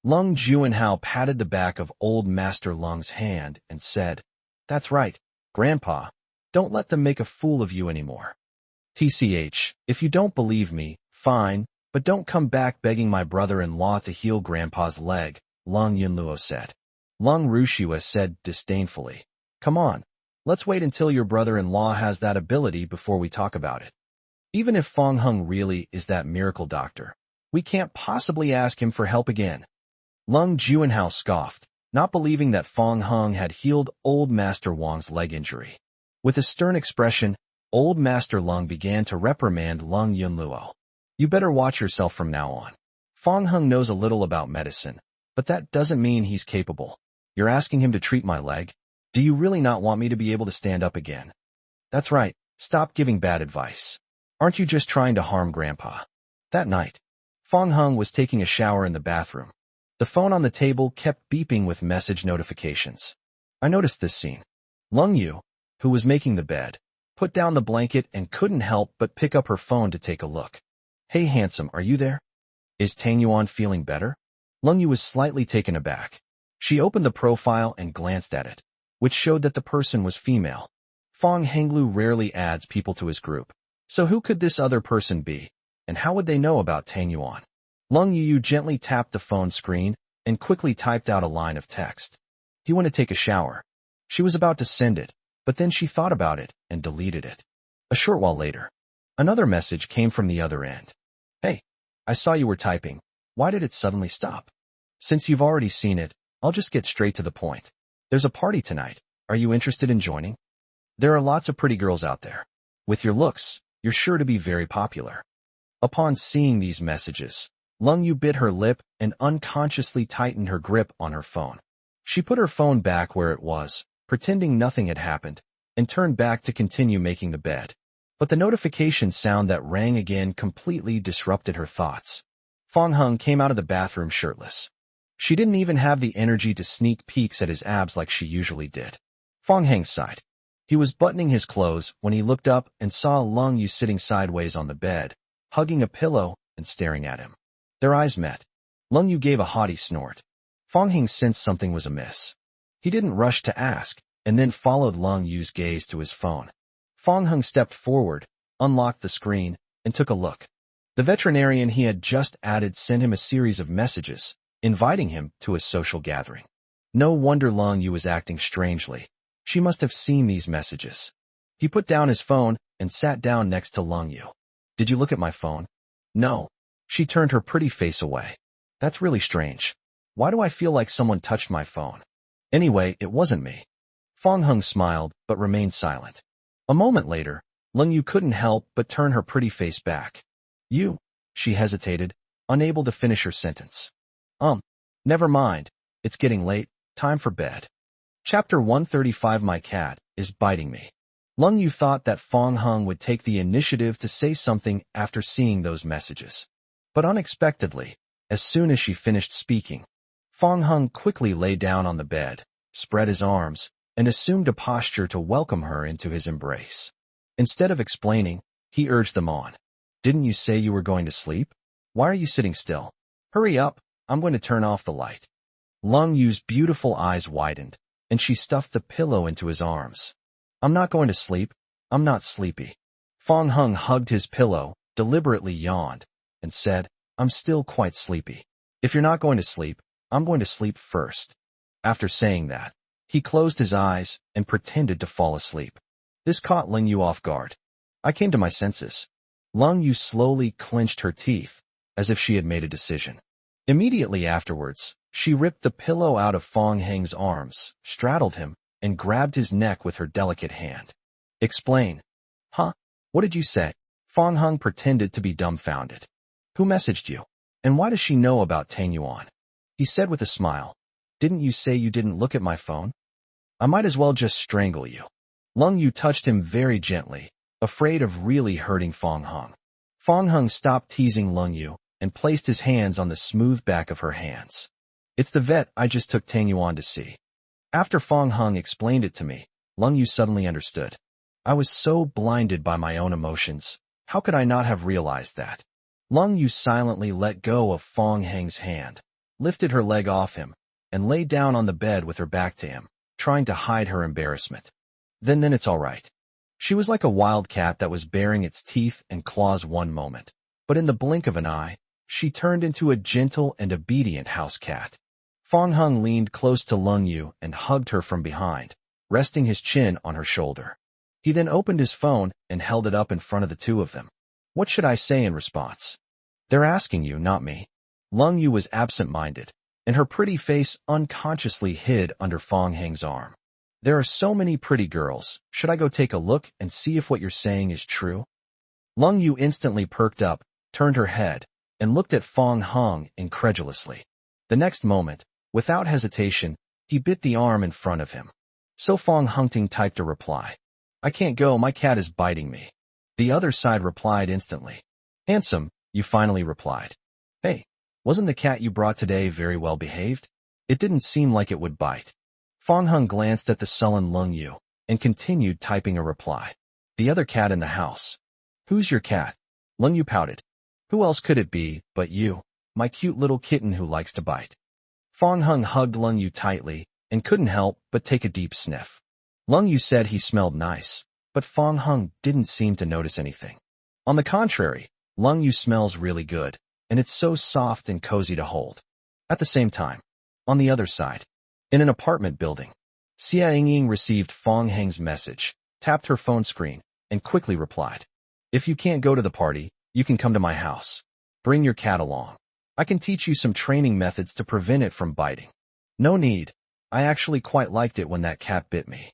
Speaker 1: Lung Juanhao patted the back of Old Master Lung's hand and said, "That's right, Grandpa. Don't let them make a fool of you anymore. TCH, if you don't believe me, fine, but don't come back begging my brother-in-law to heal Grandpa's leg," Lung Yunluo said. Lung Rushua said disdainfully, "Come on, let's wait until your brother-in-law has that ability before we talk about it. Even if Fong Hung really is that miracle doctor, we can't possibly ask him for help again." Lung Juanhao scoffed, not believing that Fong Hung had healed Old Master Wang's leg injury. With a stern expression, Old Master Lung began to reprimand Lung Yunluo. You better watch yourself from now on. Fong Hung knows a little about medicine, but that doesn't mean he's capable. You're asking him to treat my leg? Do you really not want me to be able to stand up again? That's right, stop giving bad advice. Aren't you just trying to harm Grandpa? That night, Fong Hung was taking a shower in the bathroom. The phone on the table kept beeping with message notifications. I noticed this scene. Lung Yu, who was making the bed, put down the blanket and couldn't help but pick up her phone to take a look. Hey handsome, are you there? Is Tang Yuan feeling better? Lung Yu was slightly taken aback. She opened the profile and glanced at it, which showed that the person was female. Fong Henglu rarely adds people to his group. So who could this other person be? And how would they know about Tang Yuan? Lung Yu gently tapped the phone screen and quickly typed out a line of text. He went to take a shower. She was about to send it, but then she thought about it and deleted it. A short while later, another message came from the other end. Hey, I saw you were typing. Why did it suddenly stop? Since you've already seen it, I'll just get straight to the point. There's a party tonight. Are you interested in joining? There are lots of pretty girls out there. With your looks, you're sure to be very popular. Upon seeing these messages, Lung Yu bit her lip and unconsciously tightened her grip on her phone. She put her phone back where it was, pretending nothing had happened, and turned back to continue making the bed. But the notification sound that rang again completely disrupted her thoughts. Fong Hung came out of the bathroom shirtless. She didn't even have the energy to sneak peeks at his abs like she usually did. Fong Hang sighed. He was buttoning his clothes when he looked up and saw Lung Yu sitting sideways on the bed, hugging a pillow and staring at him. Their eyes met. Lung Yu gave a haughty snort. Fong Hing sensed something was amiss. He didn't rush to ask, and then followed Lung Yu's gaze to his phone. Fong Hung stepped forward, unlocked the screen, and took a look. The veterinarian he had just added sent him a series of messages, inviting him to a social gathering. No wonder Lung Yu was acting strangely. She must have seen these messages. He put down his phone and sat down next to Lung Yu. Did you look at my phone? No. She turned her pretty face away. That's really strange. Why do I feel like someone touched my phone? Anyway, it wasn't me. Fong Hung smiled, but remained silent. A moment later, Lung Yu couldn't help but turn her pretty face back. You, she hesitated, unable to finish her sentence. Never mind. It's getting late. Time for bed. Chapter 135. My cat is biting me. Lung Yu thought that Fong Hung would take the initiative to say something after seeing those messages. But unexpectedly, as soon as she finished speaking, Fong Hung quickly lay down on the bed, spread his arms, and assumed a posture to welcome her into his embrace. Instead of explaining, he urged them on. Didn't you say you were going to sleep? Why are you sitting still? Hurry up, I'm going to turn off the light. Lung Yu's beautiful eyes widened, and she stuffed the pillow into his arms. I'm not going to sleep. I'm not sleepy. Fong Hung hugged his pillow, deliberately yawned, and said, I'm still quite sleepy. If you're not going to sleep, I'm going to sleep first. After saying that, he closed his eyes and pretended to fall asleep. This caught Lung Yu off guard. I came to my senses. Lung Yu slowly clenched her teeth, as if she had made a decision. Immediately afterwards, she ripped the pillow out of Fong Heng's arms, straddled him, and grabbed his neck with her delicate hand. Explain. Huh? What did you say? Fong Hung pretended to be dumbfounded. Who messaged you? And why does she know about Tang Yuan? He said with a smile. Didn't you say you didn't look at my phone? I might as well just strangle you. Lung Yu touched him very gently, afraid of really hurting Fong Hung. Fong Hung stopped teasing Lung Yu and placed his hands on the smooth back of her hands. It's the vet I just took Tang Yuan to see. After Fong Hung explained it to me, Lung Yu suddenly understood. I was so blinded by my own emotions. How could I not have realized that? Lung Yu silently let go of Fong Heng's hand, lifted her leg off him, and lay down on the bed with her back to him, trying to hide her embarrassment. Then it's all right. She was like a wild cat that was baring its teeth and claws one moment, but in the blink of an eye, she turned into a gentle and obedient house cat. Fong Hung leaned close to Lung Yu and hugged her from behind, resting his chin on her shoulder. He then opened his phone and held it up in front of the two of them. What should I say in response? They're asking you, not me. Lung Yu was absent-minded, and her pretty face unconsciously hid under Fong Heng's arm. There are so many pretty girls. Should I go take a look and see if what you're saying is true? Lung Yu instantly perked up, turned her head, and looked at Fong Hung incredulously. The next moment, without hesitation, he bit the arm in front of him. So Fong Hungting typed a reply. I can't go, my cat is biting me. The other side replied instantly. Handsome, you finally replied. Hey, wasn't the cat you brought today very well behaved? It didn't seem like it would bite. Fong Hung glanced at the sullen Lung Yu and continued typing a reply. The other cat in the house. Who's your cat? Lung Yu pouted. Who else could it be but you, my cute little kitten who likes to bite? Fong Hung hugged Lung Yu tightly and couldn't help but take a deep sniff. Lung Yu said he smelled nice, but Fong Hung didn't seem to notice anything. On the contrary, Lung Yu smells really good, and it's so soft and cozy to hold. At the same time, on the other side, in an apartment building, Xia Yingying received Fong Heng's message, tapped her phone screen, and quickly replied. If you can't go to the party, you can come to my house. Bring your cat along. I can teach you some training methods to prevent it from biting. No need. I actually quite liked it when that cat bit me.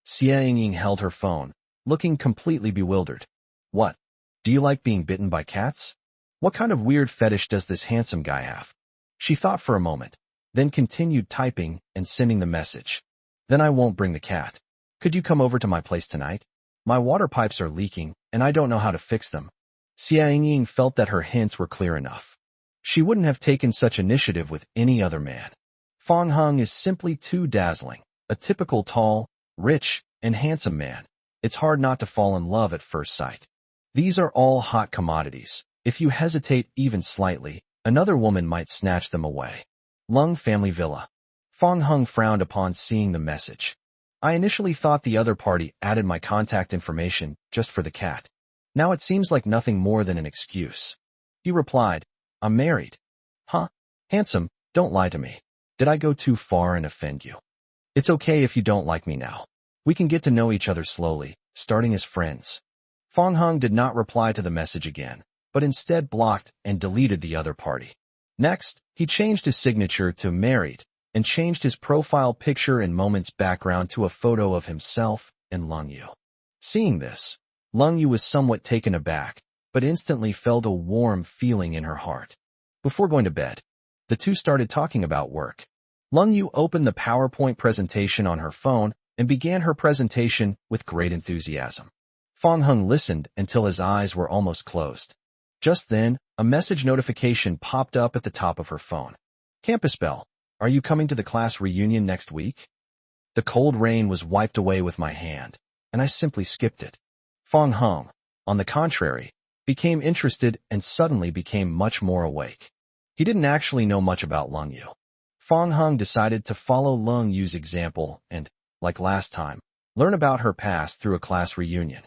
Speaker 1: Xia Yingying held her phone, looking completely bewildered. What? Do you like being bitten by cats? What kind of weird fetish does this handsome guy have? She thought for a moment, then continued typing and sending the message. Then I won't bring the cat. Could you come over to my place tonight? My water pipes are leaking, and I don't know how to fix them. Xia Yingying felt that her hints were clear enough. She wouldn't have taken such initiative with any other man. Fong Hung is simply too dazzling, a typical tall, rich, and handsome man. It's hard not to fall in love at first sight. These are all hot commodities. If you hesitate even slightly, another woman might snatch them away. Lung Family Villa. Fong Hung frowned upon seeing the message. I initially thought the other party added my contact information just for the cat. Now it seems like nothing more than an excuse. He replied, I'm married. Huh? Handsome, don't lie to me. Did I go too far and offend you? It's okay if you don't like me now. We can get to know each other slowly, starting as friends. Fong Hung did not reply to the message again, but instead blocked and deleted the other party. Next, he changed his signature to married and changed his profile picture and moments background to a photo of himself and Lung Yu. Seeing this, Lung Yu was somewhat taken aback, but instantly felt a warm feeling in her heart. Before going to bed, the two started talking about work. Lung Yu opened the PowerPoint presentation on her phone and began her presentation with great enthusiasm. Fong Hung listened until his eyes were almost closed. Just then, a message notification popped up at the top of her phone. Campus bell. Are you coming to the class reunion next week? The cold rain was wiped away with my hand, and I simply skipped it. Fong Hung, on the contrary, became interested and suddenly became much more awake. He didn't actually know much about Lung Yu. Fong Hung decided to follow Lung Yu's example and, like last time, learn about her past through a class reunion.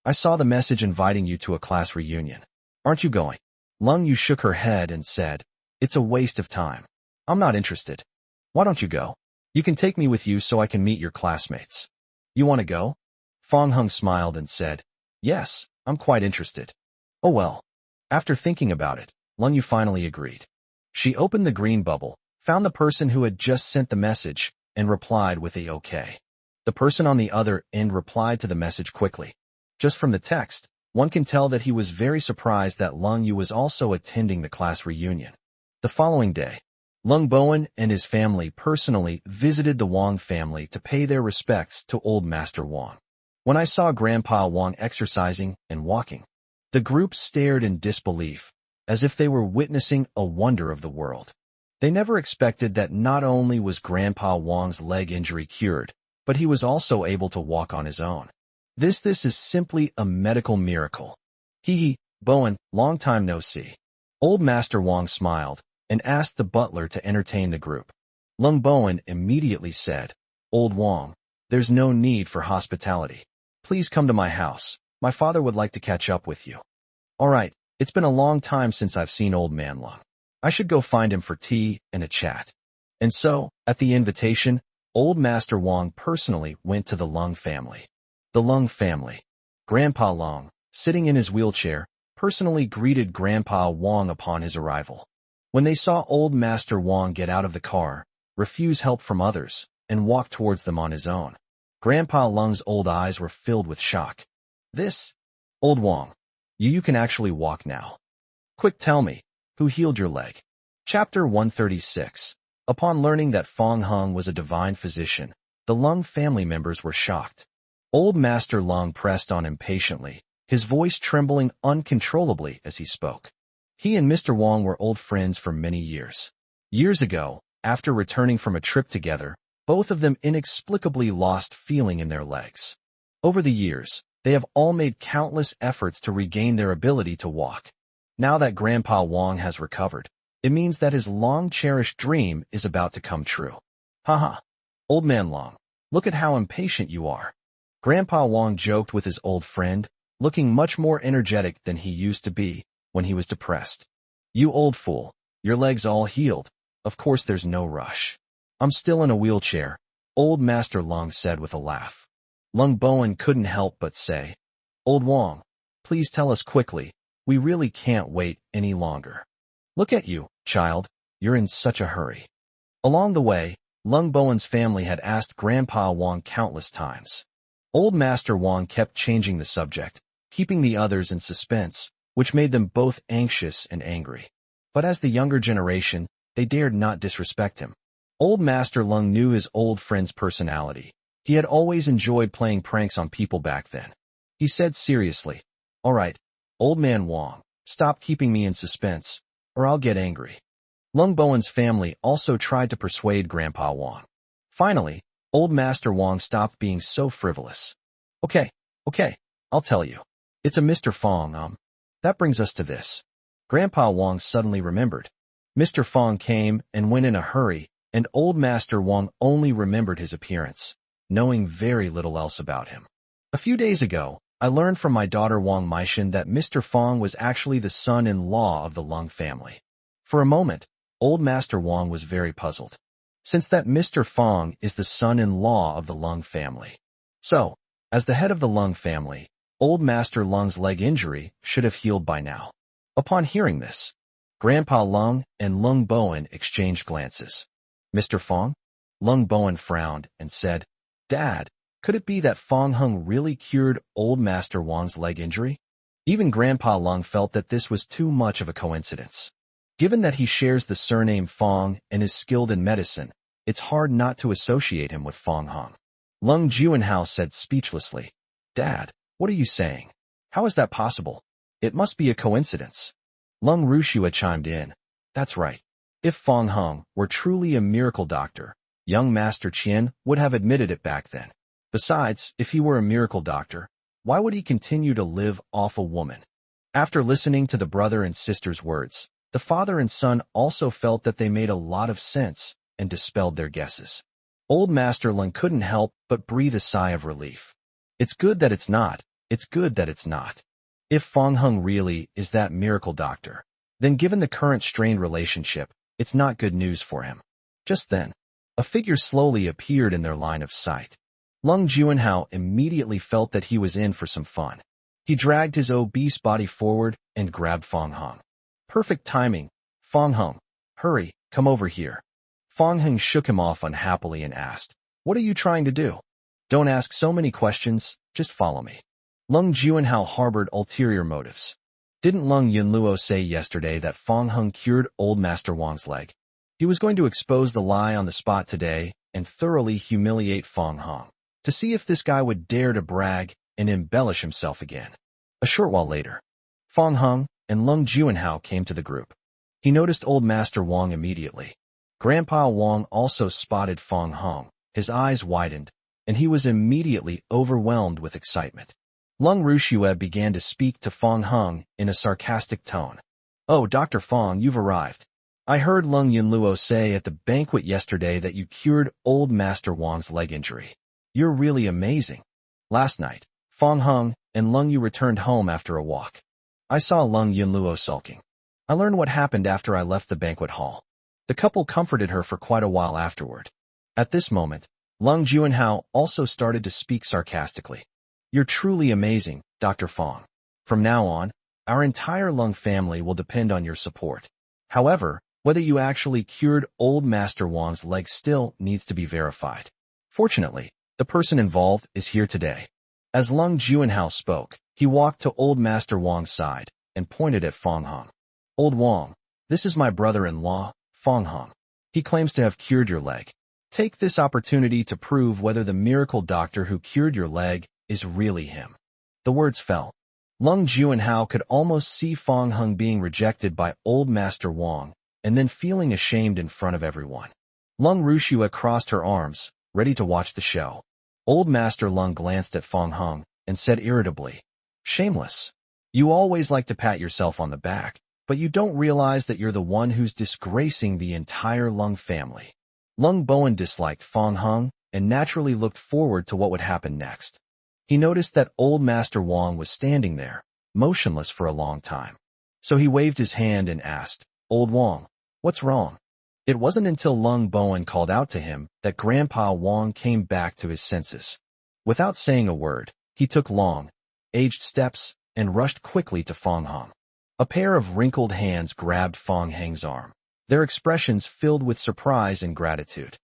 Speaker 1: I saw the message inviting you to a class reunion. Aren't you going? Lung Yu shook her head and said, It's a waste of time. I'm not interested. Why don't you go? You can take me with you so I can meet your classmates. You want to go? Fong Hung smiled and said, Yes, I'm quite interested. Oh well. After thinking about it, Lung Yu finally agreed. She opened the green bubble, found the person who had just sent the message, and replied with a okay. The person on the other end replied to the message quickly. Just from the text, one can tell that he was very surprised that Lung Yu was also attending the class reunion. The following day, Lung Bowen and his family personally visited the Wang family to pay their respects to Old Master Wang. When I saw Grandpa Wang exercising and walking, the group stared in disbelief, as if they were witnessing a wonder of the world. They never expected that not only was Grandpa Wang's leg injury cured, but he was also able to walk on his own. This is simply a medical miracle. Hee, Bowen, long time no see. Old Master Wang smiled and asked the butler to entertain the group. Lung Bowen immediately said, Old Wang, there's no need for hospitality. Please come to my house. My father would like to catch up with you. All right, it's been a long time since I've seen Old Man Lung. I should go find him for tea and a chat. And so, at the invitation, Old Master Wang personally went to the Lung family. The Lung family. Grandpa Lung, sitting in his wheelchair, personally greeted Grandpa Wang upon his arrival. When they saw Old Master Wang get out of the car, refuse help from others, and walk towards them on his own, Grandpa Lung's old eyes were filled with shock. This? Old Wong, you can actually walk now. Quick, tell me, who healed your leg? Chapter 136. Upon learning that Fong Hung was a divine physician, the Lung family members were shocked. Old Master Lung pressed on impatiently, his voice trembling uncontrollably as he spoke. He and Mr. Wong were old friends for many years. Years ago, after returning from a trip together, both of them inexplicably lost feeling in their legs. Over the years, they have all made countless efforts to regain their ability to walk. Now that Grandpa Wong has recovered, it means that his long-cherished dream is about to come true. Haha. Old man Long, look at how impatient you are. Grandpa Wong joked with his old friend, looking much more energetic than he used to be when he was depressed. You old fool, your leg's all healed. Of course there's no rush. I'm still in a wheelchair, Old Master Lung said with a laugh. Lung Bowen couldn't help but say, Old Wong, please tell us quickly, we really can't wait any longer. Look at you, child, you're in such a hurry. Along the way, Lung Bowen's family had asked Grandpa Wong countless times. Old Master Wong kept changing the subject, keeping the others in suspense, which made them both anxious and angry. But as the younger generation, they dared not disrespect him. Old Master Lung knew his old friend's personality. He had always enjoyed playing pranks on people back then. He said seriously, All right, Old Man Wong, stop keeping me in suspense, or I'll get angry. Lung Bowen's family also tried to persuade Grandpa Wong. Finally, Old Master Wong stopped being so frivolous. Okay, I'll tell you. It's a Mr. Fong, That brings us to this. Grandpa Wong suddenly remembered. Mr. Fong came and went in a hurry, and Old Master Wong only remembered his appearance, knowing very little else about him. A few days ago, I learned from my daughter Wong Maishan that Mr. Fong was actually the son-in-law of the Lung family. For a moment, Old Master Wong was very puzzled, since that Mr. Fong is the son-in-law of the Lung family. So, as the head of the Lung family, Old Master Lung's leg injury should have healed by now. Upon hearing this, Grandpa Lung and Lung Bowen exchanged glances. Mr. Fong? Lung Bowen frowned and said, Dad, could it be that Fong Hung really cured Old Master Wong's leg injury? Even Grandpa Lung felt that this was too much of a coincidence. Given that he shares the surname Fong and is skilled in medicine, it's hard not to associate him with Fong Hung. Lung Juanhao said speechlessly, Dad, what are you saying? How is that possible? It must be a coincidence. Lung Rushua chimed in, That's right. If Fong Hung were truly a miracle doctor, young Master Qian would have admitted it back then. Besides, if he were a miracle doctor, why would he continue to live off a woman? After listening to the brother and sister's words, the father and son also felt that they made a lot of sense and dispelled their guesses. Old Master Lung couldn't help but breathe a sigh of relief. It's good that it's not. It's good that it's not. If Fong Hung really is that miracle doctor, then given the current strained relationship, it's not good news for him. Just then, a figure slowly appeared in their line of sight. Lung Juanhao immediately felt that he was in for some fun. He dragged his obese body forward and grabbed Fong Hung. Perfect timing. Fong Hung, hurry, come over here. Fong Hung shook him off unhappily and asked, What are you trying to do? Don't ask so many questions, just follow me. Lung Juanhao harbored ulterior motives. Didn't Lung Yunluo say yesterday that Fong Hung cured Old Master Wong's leg? He was going to expose the lie on the spot today and thoroughly humiliate Fong Hung, to see if this guy would dare to brag and embellish himself again. A short while later, Fong Hung and Lung Juanhao came to the group. He noticed Old Master Wong immediately. Grandpa Wong also spotted Fong Hung. His eyes widened, and he was immediately overwhelmed with excitement. Lung Rushue began to speak to Fong Hung in a sarcastic tone. Oh, Dr. Fong, you've arrived. I heard Lung Yunluo say at the banquet yesterday that you cured Old Master Wong's leg injury. You're really amazing. Last night, Fong Hung and Lung Yu returned home after a walk. I saw Lung Yunluo sulking. I learned what happened after I left the banquet hall. The couple comforted her for quite a while afterward. At this moment, Lung Juanhao also started to speak sarcastically. You're truly amazing, Dr. Fong. From now on, our entire Lung family will depend on your support. However, whether you actually cured Old Master Wong's leg still needs to be verified. Fortunately, The person involved is here today. As Lung Juanhao spoke, he walked to Old Master Wang's side and pointed at Fong Hong. Old Wang, this is my brother-in-law, Fong Hong. He claims to have cured your leg. Take this opportunity to prove whether the miracle doctor who cured your leg is really him. The words fell. Lung Juanhao could almost see Fong Hong being rejected by Old Master Wang and then feeling ashamed in front of everyone. Lung Rushua crossed her arms, ready to watch the show. Old Master Lung glanced at Fong Hong and said irritably, "Shameless. You always like to pat yourself on the back, but you don't realize that you're the one who's disgracing the entire Lung family." Lung Bowen disliked Fong Hong and naturally looked forward to what would happen next. He noticed that Old Master Wang was standing there, motionless for a long time. So he waved his hand and asked, "Old Wang, what's wrong?" It wasn't until Lung Bowen called out to him that Grandpa Wang came back to his senses. Without saying a word, he took long, aged steps and rushed quickly to Fong Hong. A pair of wrinkled hands grabbed Fong Hong's arm, their expressions filled with surprise and gratitude.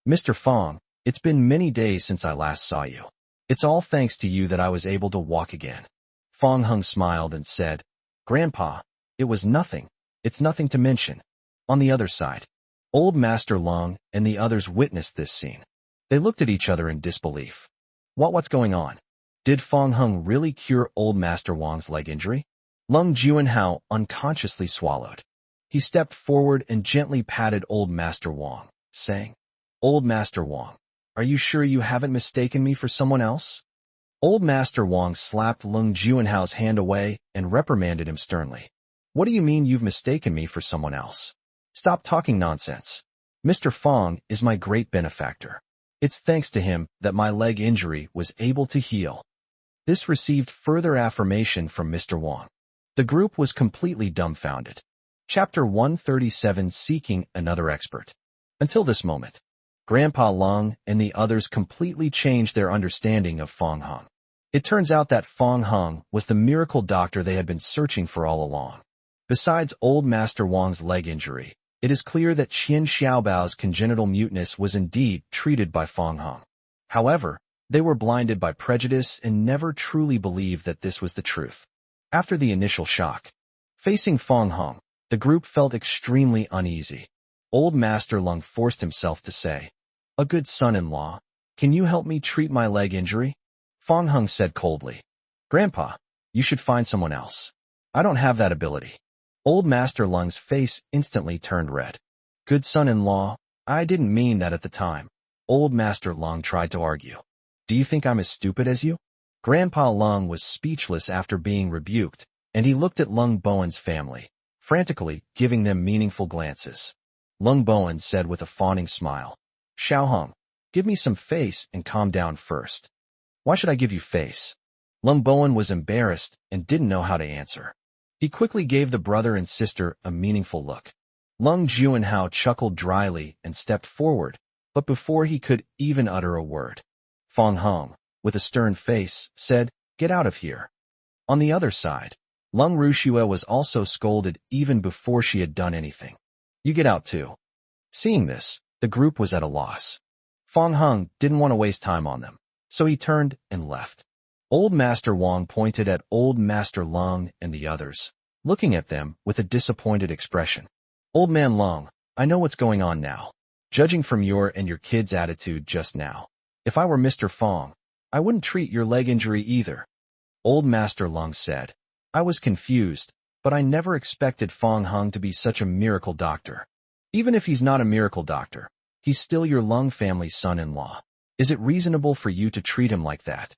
Speaker 1: "Mr. Fong, it's been many days since I last saw you. It's all thanks to you that I was able to walk again." Fong Hong smiled and said, "Grandpa, it was nothing. It's nothing to mention." On the other side, Old Master Lung and the others witnessed this scene. They looked at each other in disbelief. What's going on? Did Fong Hong really cure Old Master Wang's leg injury? Lung Juanhao unconsciously swallowed. He stepped forward and gently patted Old Master Wang, saying, "Old Master Wang, are you sure you haven't mistaken me for someone else?" Old Master Wang slapped Lung Juanhao's hand away and reprimanded him sternly. "What do you mean you've mistaken me for someone else? Stop talking nonsense. Mr. Fong is my great benefactor. It's thanks to him that my leg injury was able to heal." This received further affirmation from Mr. Wang. The group was completely dumbfounded. Chapter 137, Seeking Another Expert. Until this moment, Grandpa Lung and the others completely changed their understanding of Fong Hong. It turns out that Fong Hong was the miracle doctor they had been searching for all along. Besides Old Master Wang's leg injury, it is clear that Qian Xiaobao's congenital muteness was indeed treated by Fong Hong. However, they were blinded by prejudice and never truly believed that this was the truth. After the initial shock, facing Fong Hong, the group felt extremely uneasy. Old Master Lung forced himself to say, "A good son-in-law, can you help me treat my leg injury?" Fong Hong said coldly, "Grandpa, you should find someone else. I don't have that ability." Old Master Lung's face instantly turned red. "Good son-in-law, I didn't mean that at the time." Old Master Lung tried to argue. "Do you think I'm as stupid as you?" Grandpa Lung was speechless after being rebuked, and he looked at Lung Bowen's family, frantically giving them meaningful glances. Lung Bowen said with a fawning smile, "Xiaohong, give me some face and calm down first." "Why should I give you face?" Lung Bowen was embarrassed and didn't know how to answer. He quickly gave the brother and sister a meaningful look. Lung Juanhao chuckled dryly and stepped forward, but before he could even utter a word, Fong Hong, with a stern face, said, "Get out of here." On the other side, Lung Rushua was also scolded even before she had done anything. "You get out too." Seeing this, the group was at a loss. Fong Hong didn't want to waste time on them, so he turned and left. Old Master Wang pointed at Old Master Lung and the others, looking at them with a disappointed expression. "Old Man Lung, I know what's going on now. Judging from your and your kid's attitude just now, if I were Mr. Fong, I wouldn't treat your leg injury either." Old Master Lung said, "I was confused, but I never expected Fong Hong to be such a miracle doctor. Even if he's not a miracle doctor, he's still your Lung family's son-in-law. Is it reasonable for you to treat him like that?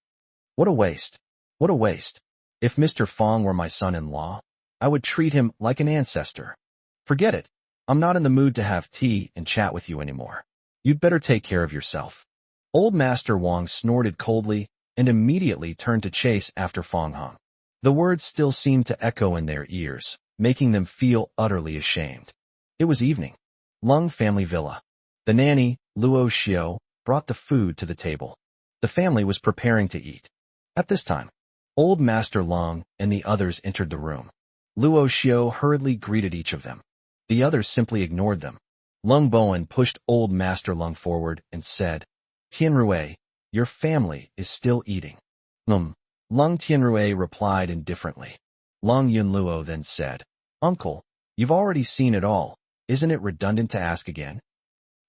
Speaker 1: What a waste. What a waste. If Mr. Fong were my son-in-law, I would treat him like an ancestor. Forget it. I'm not in the mood to have tea and chat with you anymore. You'd better take care of yourself." Old Master Wang snorted coldly and immediately turned to chase after Fong Hong. The words still seemed to echo in their ears, making them feel utterly ashamed. It was evening. Lung family villa. The nanny, Luo Xiao, brought the food to the table. The family was preparing to eat. At this time, Old Master Lung and the others entered the room. Luo Xiao hurriedly greeted each of them. The others simply ignored them. Lung Bowen pushed Old Master Lung forward and said, "Tianrui, Your family is still eating. Lung Tianrui replied indifferently. Lung Yunluo then said, Uncle, you've already seen it all. Isn't it redundant to ask again?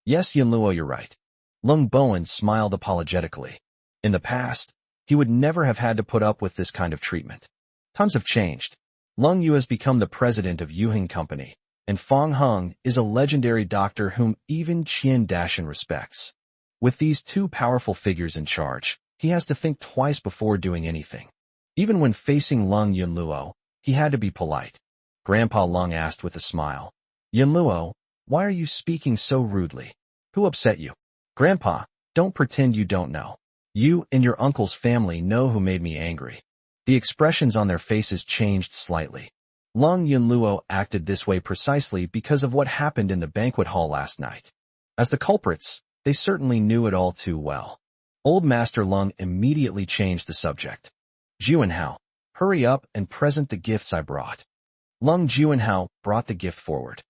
Speaker 1: Yes, Yunluo, you're right. Lung Bowen smiled apologetically. In the past, he would never have had to put up with this kind of treatment. Times have changed. Lung Yu has become the president of Yuheng Company, and Fong Hung is a legendary doctor whom even Qian Dashan respects. With these two powerful figures in charge, he has to think twice before doing anything. Even when facing Lung Yunluo, he had to be polite. Grandpa Lung asked with a smile. Yunluo, why are you speaking so rudely? Who upset you? Grandpa, don't pretend you don't know. You and your uncle's family know who made me angry. The expressions on their faces changed slightly. Lung Yunluo acted this way precisely because of what happened in the banquet hall last night. As the culprits, they certainly knew it all too well. Old Master Lung immediately changed the subject. Juanhao, hurry up and present the gifts I brought. Lung Juanhao brought the gift forward.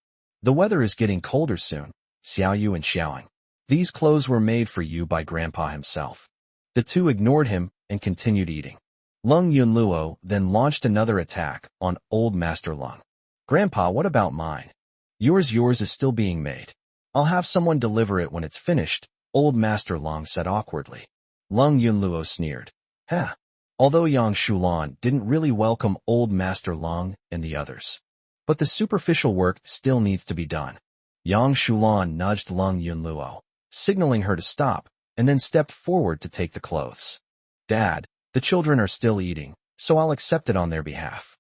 Speaker 1: The weather is getting colder soon, Xiaoyu and Xiaoying. These clothes were made for you by Grandpa himself. The two ignored him and continued eating. Lung Yunluo then launched another attack on Old Master Lung. Grandpa, what about mine? Yours is still being made. I'll have someone deliver it when it's finished, Old Master Lung said awkwardly. Lung Yunluo sneered. Huh. Although Yang Shulan didn't really welcome Old Master Lung and the others. But the superficial work still needs to be done. Yang Shulan nudged Lung Yunluo, signaling her to stop, and then stepped forward to take the clothes. Dad, the children are still eating, so I'll accept it on their behalf.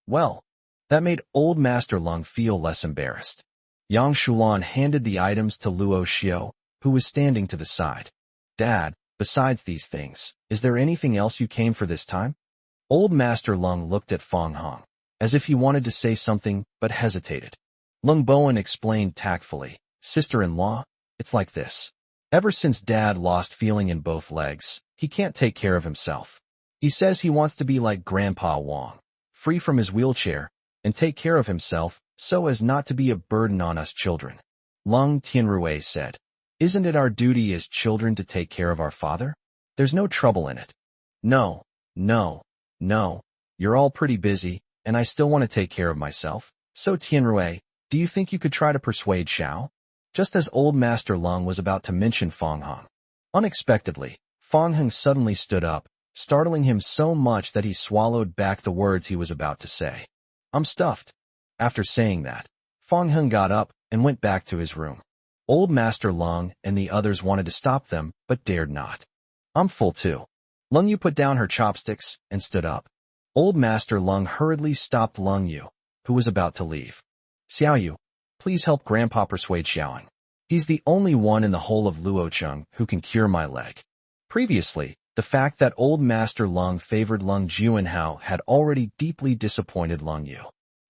Speaker 1: Well, that made Old Master Lung feel less embarrassed. Yang Shulan handed the items to Luo Xiao, who was standing to the side. Dad, besides these things, is there anything else you came for this time? Old Master Lung looked at Fong Hong, as if he wanted to say something but hesitated. Lung Bowen explained tactfully, Sister-in-law, it's like this. Ever since Dad lost feeling in both legs, he can't take care of himself. He says he wants to be like Grandpa Wong, free from his wheelchair, and take care of himself so as not to be a burden on us children. Lung Tianrui said, Isn't it our duty as children to take care of our father? There's no trouble in it. No. You're all pretty busy, and I still want to take care of myself. So Tianrui, do you think you could try to persuade Xiao? Just as Old Master Lung was about to mention Fong Hung. Unexpectedly, Fong Hung suddenly stood up, startling him so much that he swallowed back the words he was about to say. I'm stuffed. After saying that, Fong Hung got up and went back to his room. Old Master Lung and the others wanted to stop them, but dared not. I'm full too. Lung Yu put down her chopsticks and stood up. Old Master Lung hurriedly stopped Lung Yu, who was about to leave. Xiaoyu, please help Grandpa persuade Xiaoying. He's the only one in the whole of Luocheng who can cure my leg. Previously, the fact that Old Master Lung favored Lung Juanhao had already deeply disappointed Lung Yu.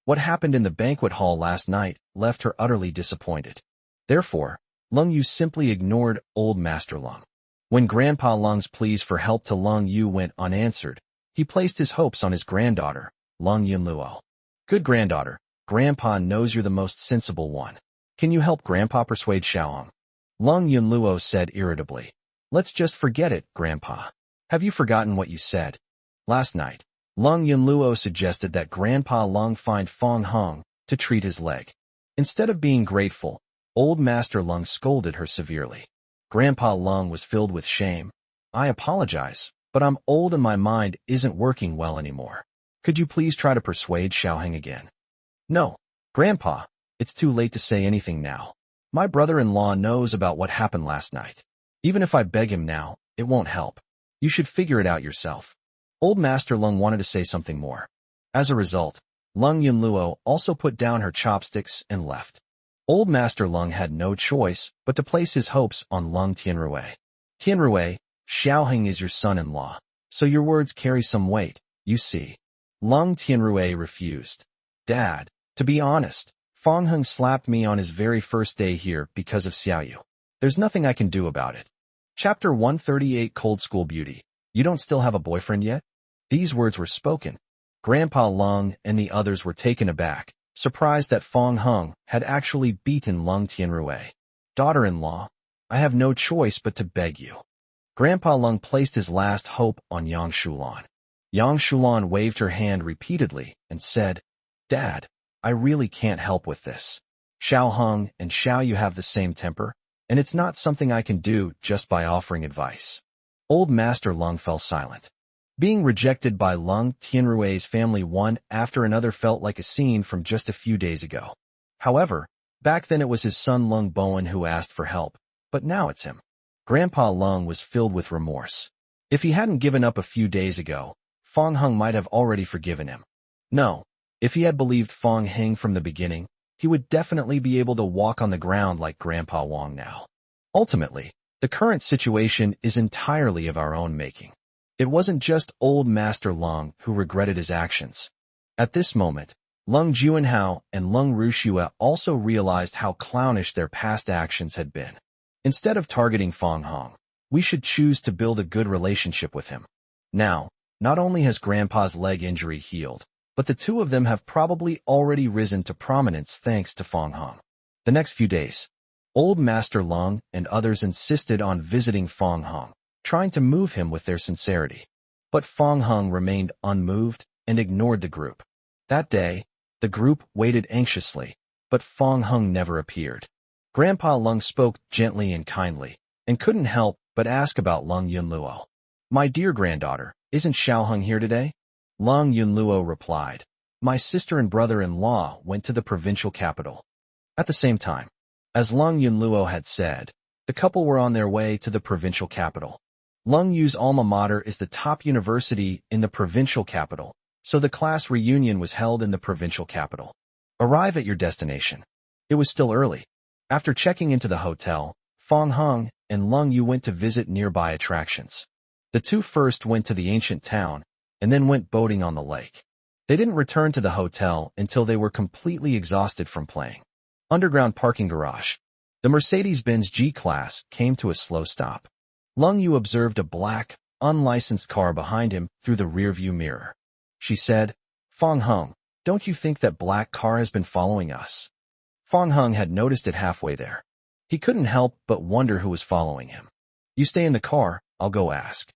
Speaker 1: What happened in the banquet hall last night left her utterly disappointed. Therefore, Lung Yu simply ignored Old Master Lung. When Grandpa Lung's pleas for help to Lung Yu went unanswered, he placed his hopes on his granddaughter, Lung Yunluo. Good granddaughter, Grandpa knows you're the most sensible one. Can you help Grandpa persuade Xiaoying? Lung Yunluo said irritably. Let's just forget it, Grandpa. Have you forgotten what you said? Last night, Lung Yunluo suggested that Grandpa Lung find Fong Hung to treat his leg. Instead of being grateful, Old Master Lung scolded her severely. Grandpa Lung was filled with shame. I apologize, but I'm old and my mind isn't working well anymore. Could you please try to persuade Xiaoheng again? No, Grandpa, it's too late to say anything now. My brother-in-law knows about what happened last night. Even if I beg him now, it won't help. You should figure it out yourself. Old Master Lung wanted to say something more. As a result, Lung Yunluo also put down her chopsticks and left. Old Master Lung had no choice but to place his hopes on Lung Tianrui. Tianrui, Xiaoheng is your son-in-law, so your words carry some weight, you see. Lung Tianrui refused. Dad, to be honest, Fong Hung slapped me on his very first day here because of Xiaoyu. There's nothing I can do about it. Chapter 138 Cold School Beauty. You don't still have a boyfriend yet? These words were spoken. Grandpa Lung and the others were taken aback, surprised that Fong Hung had actually beaten Lung Tianrui. Daughter-in-law, I have no choice but to beg you. Grandpa Lung placed his last hope on Yang Shulan. Yang Shulan waved her hand repeatedly and said, "Dad, I really can't help with this. Xiao Hung and Xiao Yu have the same temper, and it's not something I can do just by offering advice." Old Master Lung fell silent. Being rejected by Lung Tianrui's family one after another felt like a scene from just a few days ago. However, back then it was his son Lung Bowen who asked for help, but now it's him. Grandpa Lung was filled with remorse. If he hadn't given up a few days ago, Fong Hung might have already forgiven him. No, if he had believed Fong Heng from the beginning, he would definitely be able to walk on the ground like Grandpa Wang now. Ultimately, the current situation is entirely of our own making. It wasn't just old Master Lung who regretted his actions. At this moment, Lung Juanhao and Lung Rushua also realized how clownish their past actions had been. Instead of targeting Fong Hong, we should choose to build a good relationship with him. Now, not only has Grandpa's leg injury healed, but the two of them have probably already risen to prominence thanks to Fong Hong. The next few days, old Master Lung and others insisted on visiting Fong Hong, trying to move him with their sincerity. But Fong Hung remained unmoved and ignored the group. That day, the group waited anxiously, but Fong Hung never appeared. Grandpa Lung spoke gently and kindly, and couldn't help but ask about Lung Yunluo. "My dear granddaughter, isn't Xiao Hung here today?" Lung Yunluo replied, "My sister and brother-in-law went to the provincial capital." At the same time, as Lung Yunluo had said, the couple were on their way to the provincial capital. Lung Yu's alma mater is the top university in the provincial capital, so the class reunion was held in the provincial capital. Arrive at your destination. It was still early. After checking into the hotel, Fong Hung and Lung Yu went to visit nearby attractions. The two first went to the ancient town, and then went boating on the lake. They didn't return to the hotel until they were completely exhausted from playing. Underground parking garage. The Mercedes-Benz G-Class came to a slow stop. Lung Yu observed a black, unlicensed car behind him through the rearview mirror. She said, "Fong Hung, don't you think that black car has been following us?" Fong Hung had noticed it halfway there. He couldn't help but wonder who was following him. "You stay in the car, I'll go ask."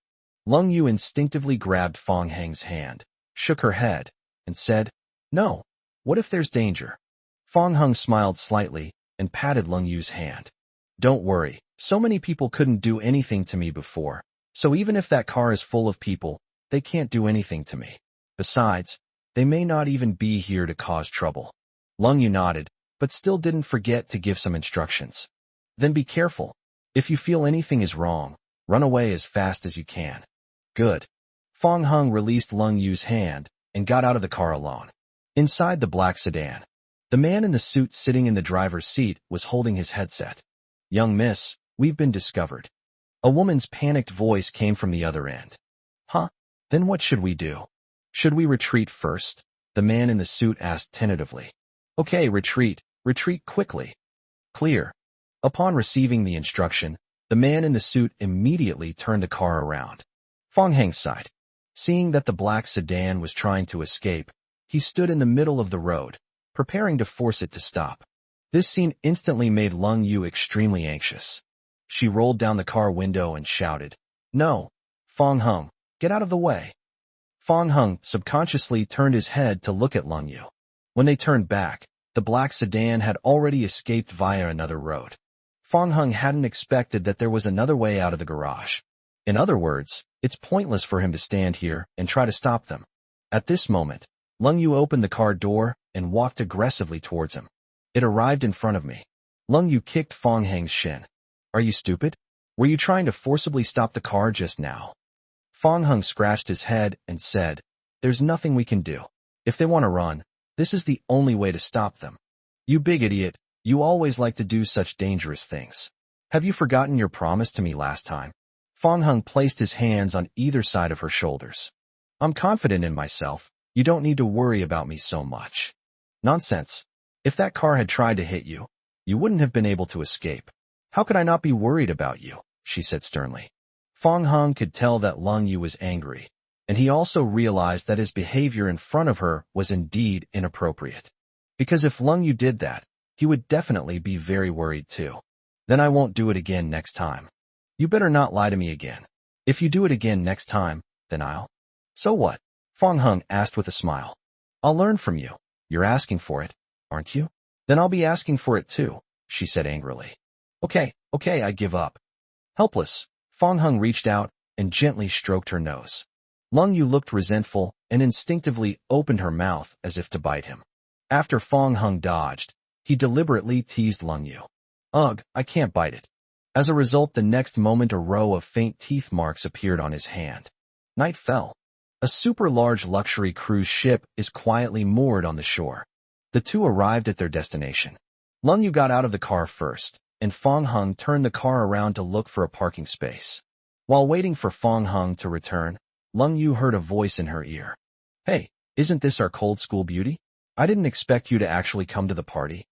Speaker 1: Lung Yu instinctively grabbed Fong Heng's hand, shook her head, and said, "No, what if there's danger?" Fong Hung smiled slightly and patted Lung Yu's hand. "Don't worry, so many people couldn't do anything to me before, so even if that car is full of people, they can't do anything to me. Besides, they may not even be here to cause trouble." Lung Yu nodded, but still didn't forget to give some instructions. "Then be careful. If you feel anything is wrong, run away as fast as you can." "Good." Fong Hung released Lung Yu's hand and got out of the car alone. Inside the black sedan, the man in the suit sitting in the driver's seat was holding his headset. "Young miss, we've been discovered." A woman's panicked voice came from the other end. "Huh? Then what should we do? Should we retreat first?" the man in the suit asked tentatively. "Okay, retreat quickly." "Clear." Upon receiving the instruction, the man in the suit immediately turned the car around. Fong Heng sighed. Seeing that the black sedan was trying to escape, he stood in the middle of the road, preparing to force it to stop. This scene instantly made Lung Yu extremely anxious. She rolled down the car window and shouted, "No! Fong Hung, get out of the way!" Fong Hung subconsciously turned his head to look at Lung Yu. When they turned back, the black sedan had already escaped via another road. Fong Hung hadn't expected that there was another way out of the garage. In other words, it's pointless for him to stand here and try to stop them. At this moment, Lung Yu opened the car door and walked aggressively towards him. "It arrived in front of me." Lung Yu kicked Fong Heng's shin. "Are you stupid? Were you trying to forcibly stop the car just now?" Fong Hung scratched his head and said, "There's nothing we can do. If they want to run, this is the only way to stop them." "You big idiot, you always like to do such dangerous things. Have you forgotten your promise to me last time?" Fong Hung placed his hands on either side of her shoulders. "I'm confident in myself. You don't need to worry about me so much." "Nonsense. If that car had tried to hit you, you wouldn't have been able to escape. How could I not be worried about you?" she said sternly. Fong Hung could tell that Lung Yu was angry, and he also realized that his behavior in front of her was indeed inappropriate. Because if Lung Yu did that, he would definitely be very worried too. "Then I won't do it again next time." You better not lie to me again. If you do it again next time, then I'll... So what? Fong Hung asked with a smile. I'll learn from you. You're asking for it, aren't you? Then I'll be asking for it too, she said angrily. Okay, I give up. Helpless, Fong Hung reached out and gently stroked her nose. Lung Yu looked resentful and instinctively opened her mouth as if to bite him. After Fong Hung dodged, he deliberately teased Lung Yu. Ugh, I can't bite it. As a result, the next moment a row of faint teeth marks appeared on his hand. Night fell. A super-large luxury cruise ship is quietly moored on the shore. The two arrived at their destination. Lung Yu got out of the car first, and Fong Hung turned the car around to look for a parking space. While waiting for Fong Hung to return, Lung Yu heard a voice in her ear. Hey, isn't this our cold school beauty? I didn't expect you to actually come to the party.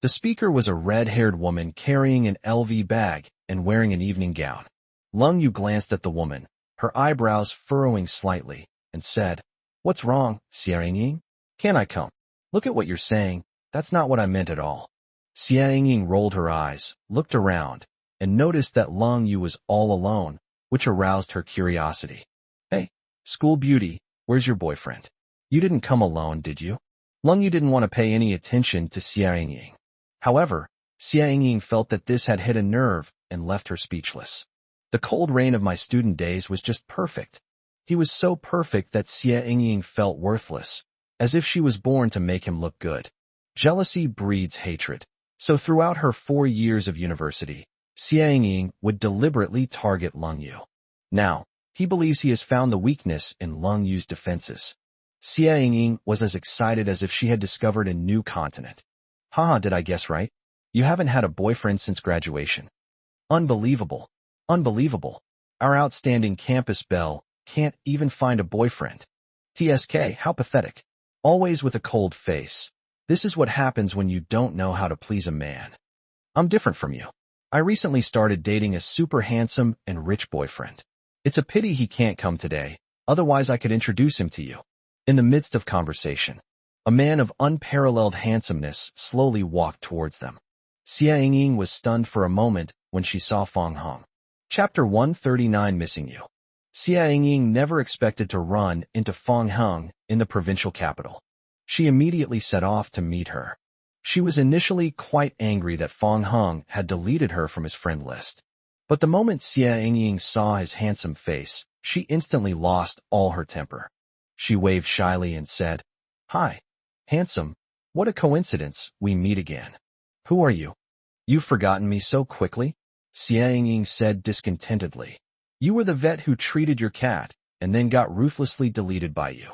Speaker 1: The speaker was a red-haired woman carrying an LV bag and wearing an evening gown. Lung Yu glanced at the woman, her eyebrows furrowing slightly, and said, What's wrong, Xia Ying? Can't I come? Look at what you're saying. That's not what I meant at all. Xia Ying rolled her eyes, looked around, and noticed that Lung Yu was all alone, which aroused her curiosity. Hey, school beauty, where's your boyfriend? You didn't come alone, did you? Lung Yu didn't want to pay any attention to Xia Ying. However, Xia Ying felt that this had hit a nerve and left her speechless. The cold rain of my student days was just perfect. He was so perfect that Xia Ying felt worthless, as if she was born to make him look good. Jealousy breeds hatred. So throughout her 4 years of university, Xia Ying would deliberately target Lung Yu. Now, he believes he has found the weakness in Lung Yu's defenses. Xia Ying was as excited as if she had discovered a new continent. Haha, did I guess right? You haven't had a boyfriend since graduation. Unbelievable. Unbelievable. Our outstanding campus belle can't even find a boyfriend. TSK, how pathetic. Always with a cold face. This is what happens when you don't know how to please a man. I'm different from you. I recently started dating a super handsome and rich boyfriend. It's a pity he can't come today, otherwise I could introduce him to you. In the midst of conversation, a man of unparalleled handsomeness slowly walked towards them. Xia Ying was stunned for a moment when she saw Fong Hung. Chapter 139, Missing You. Xia Ying never expected to run into Fong Hung in the provincial capital. She immediately set off to meet her. She was initially quite angry that Fong Hung had deleted her from his friend list. But the moment Xia Ying saw his handsome face, she instantly lost all her temper. She waved shyly and said, Hi, handsome. What a coincidence, we meet again. Who are you? You've forgotten me so quickly? Xia Ying said discontentedly. You were the vet who treated your cat, and then got ruthlessly deleted by you.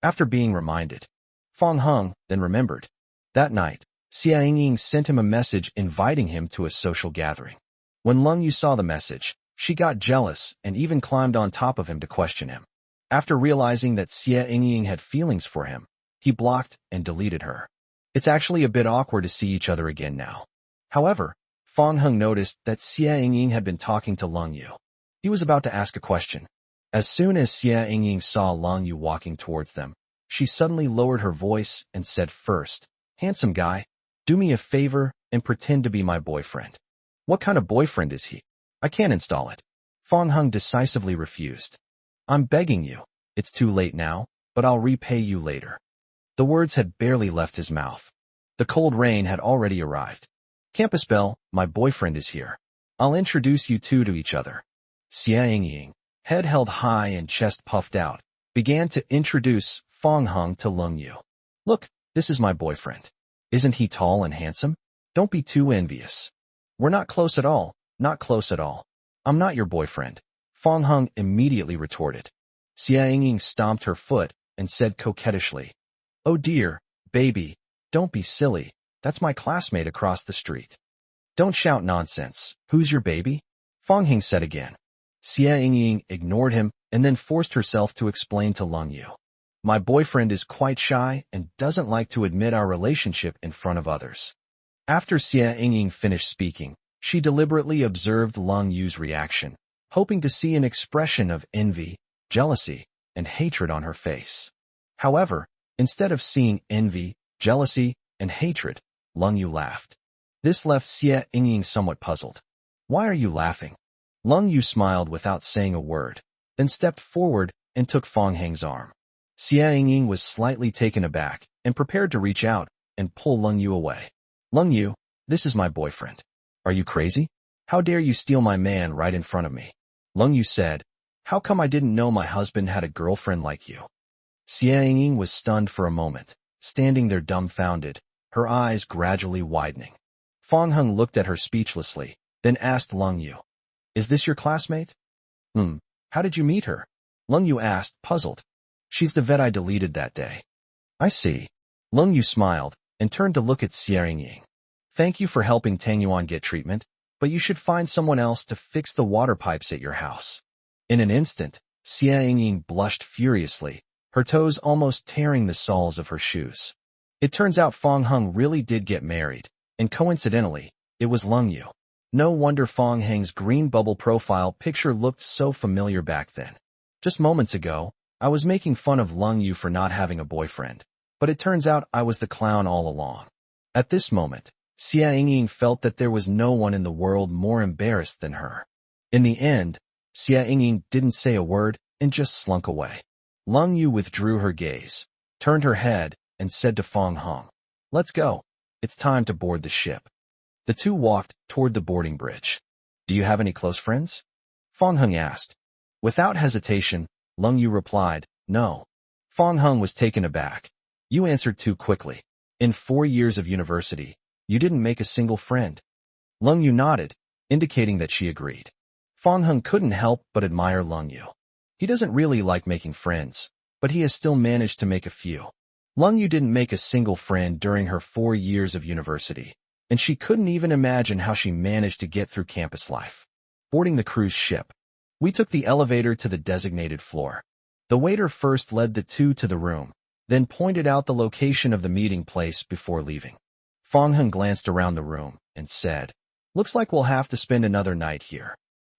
Speaker 1: After being reminded, Fong Hung then remembered. That night, Xia Ying sent him a message inviting him to a social gathering. When Lung Yu saw the message, she got jealous and even climbed on top of him to question him. After realizing that Xia Ying had feelings for him, he blocked and deleted her. It's actually a bit awkward to see each other again now. However, Fong Hung noticed that Xia Ying had been talking to Lung Yu. He was about to ask a question. As soon as Xia Ying saw Lung Yu walking towards them, she suddenly lowered her voice and said first, Handsome guy, do me a favor and pretend to be my boyfriend. What kind of boyfriend is he? I can't install it. Fong Hung decisively refused. I'm begging you. It's too late now, but I'll repay you later. The words had barely left his mouth. The cold rain had already arrived. Campus belle, my boyfriend is here. I'll introduce you two to each other. Xia Ying, head held high and chest puffed out, began to introduce Fong Hung to Lung Yu. Look, this is my boyfriend. Isn't he tall and handsome? Don't be too envious. We're not close at all, not close at all. I'm not your boyfriend. Fong Hung immediately retorted. Xia Ying stomped her foot and said coquettishly, Oh dear, baby, don't be silly. That's my classmate across the street. Don't shout nonsense. Who's your baby? Fong Hung said again. Xia Ying ignored him and then forced herself to explain to Lung Yu. My boyfriend is quite shy and doesn't like to admit our relationship in front of others. After Xia Ying finished speaking, she deliberately observed Lung Yu's reaction, hoping to see an expression of envy, jealousy, and hatred on her face. However, instead of seeing envy, jealousy, and hatred, Lung Yu laughed. This left Xia Ying somewhat puzzled. Why are you laughing? Lung Yu smiled without saying a word, then stepped forward and took Fong Heng's arm. Xia Ying was slightly taken aback and prepared to reach out and pull Lung Yu away. Lung Yu, this is my boyfriend. Are you crazy? How dare you steal my man right in front of me? Lung Yu said, how come I didn't know my husband had a girlfriend like you? Xia Ying was stunned for a moment, standing there dumbfounded, her eyes gradually widening. Fong Heng looked at her speechlessly, then asked Lung Yu, is this your classmate? How did you meet her? Lung Yu asked, puzzled. She's the vet I deleted that day. I see. Lung Yu smiled and turned to look at Xia Ying. Thank you for helping Tang Yuan get treatment, but you should find someone else to fix the water pipes at your house. In an instant, Xia Ying blushed furiously, her toes almost tearing the soles of her shoes. It turns out Fong Heng really did get married, and coincidentally, it was Lung Yu. No wonder Fong Heng's green bubble profile picture looked so familiar back then. Just moments ago, I was making fun of Lung Yu for not having a boyfriend, but it turns out I was the clown all along. At this moment, Xia Ying felt that there was no one in the world more embarrassed than her. In the end, Xia Ying didn't say a word and just slunk away. Lung Yu withdrew her gaze, turned her head, and said to Fong Heng, let's go. It's time to board the ship. The two walked toward the boarding bridge. Do you have any close friends? Fong Heng asked. Without hesitation, Lung Yu replied, no. Fong Heng was taken aback. You answered too quickly. In 4 years of university, you didn't make a single friend. Lung Yu nodded, indicating that she agreed. Fong Heng couldn't help but admire Lung Yu. He doesn't really like making friends, but he has still managed to make a few. Lung Yu didn't make a single friend during her 4 years of university, and she couldn't even imagine how she managed to get through campus life. Boarding the cruise ship. We took the elevator to the designated floor. The waiter first led the two to the room, then pointed out the location of the meeting place before leaving. Fong Heng glanced around the room and said, looks like we'll have to spend another night here.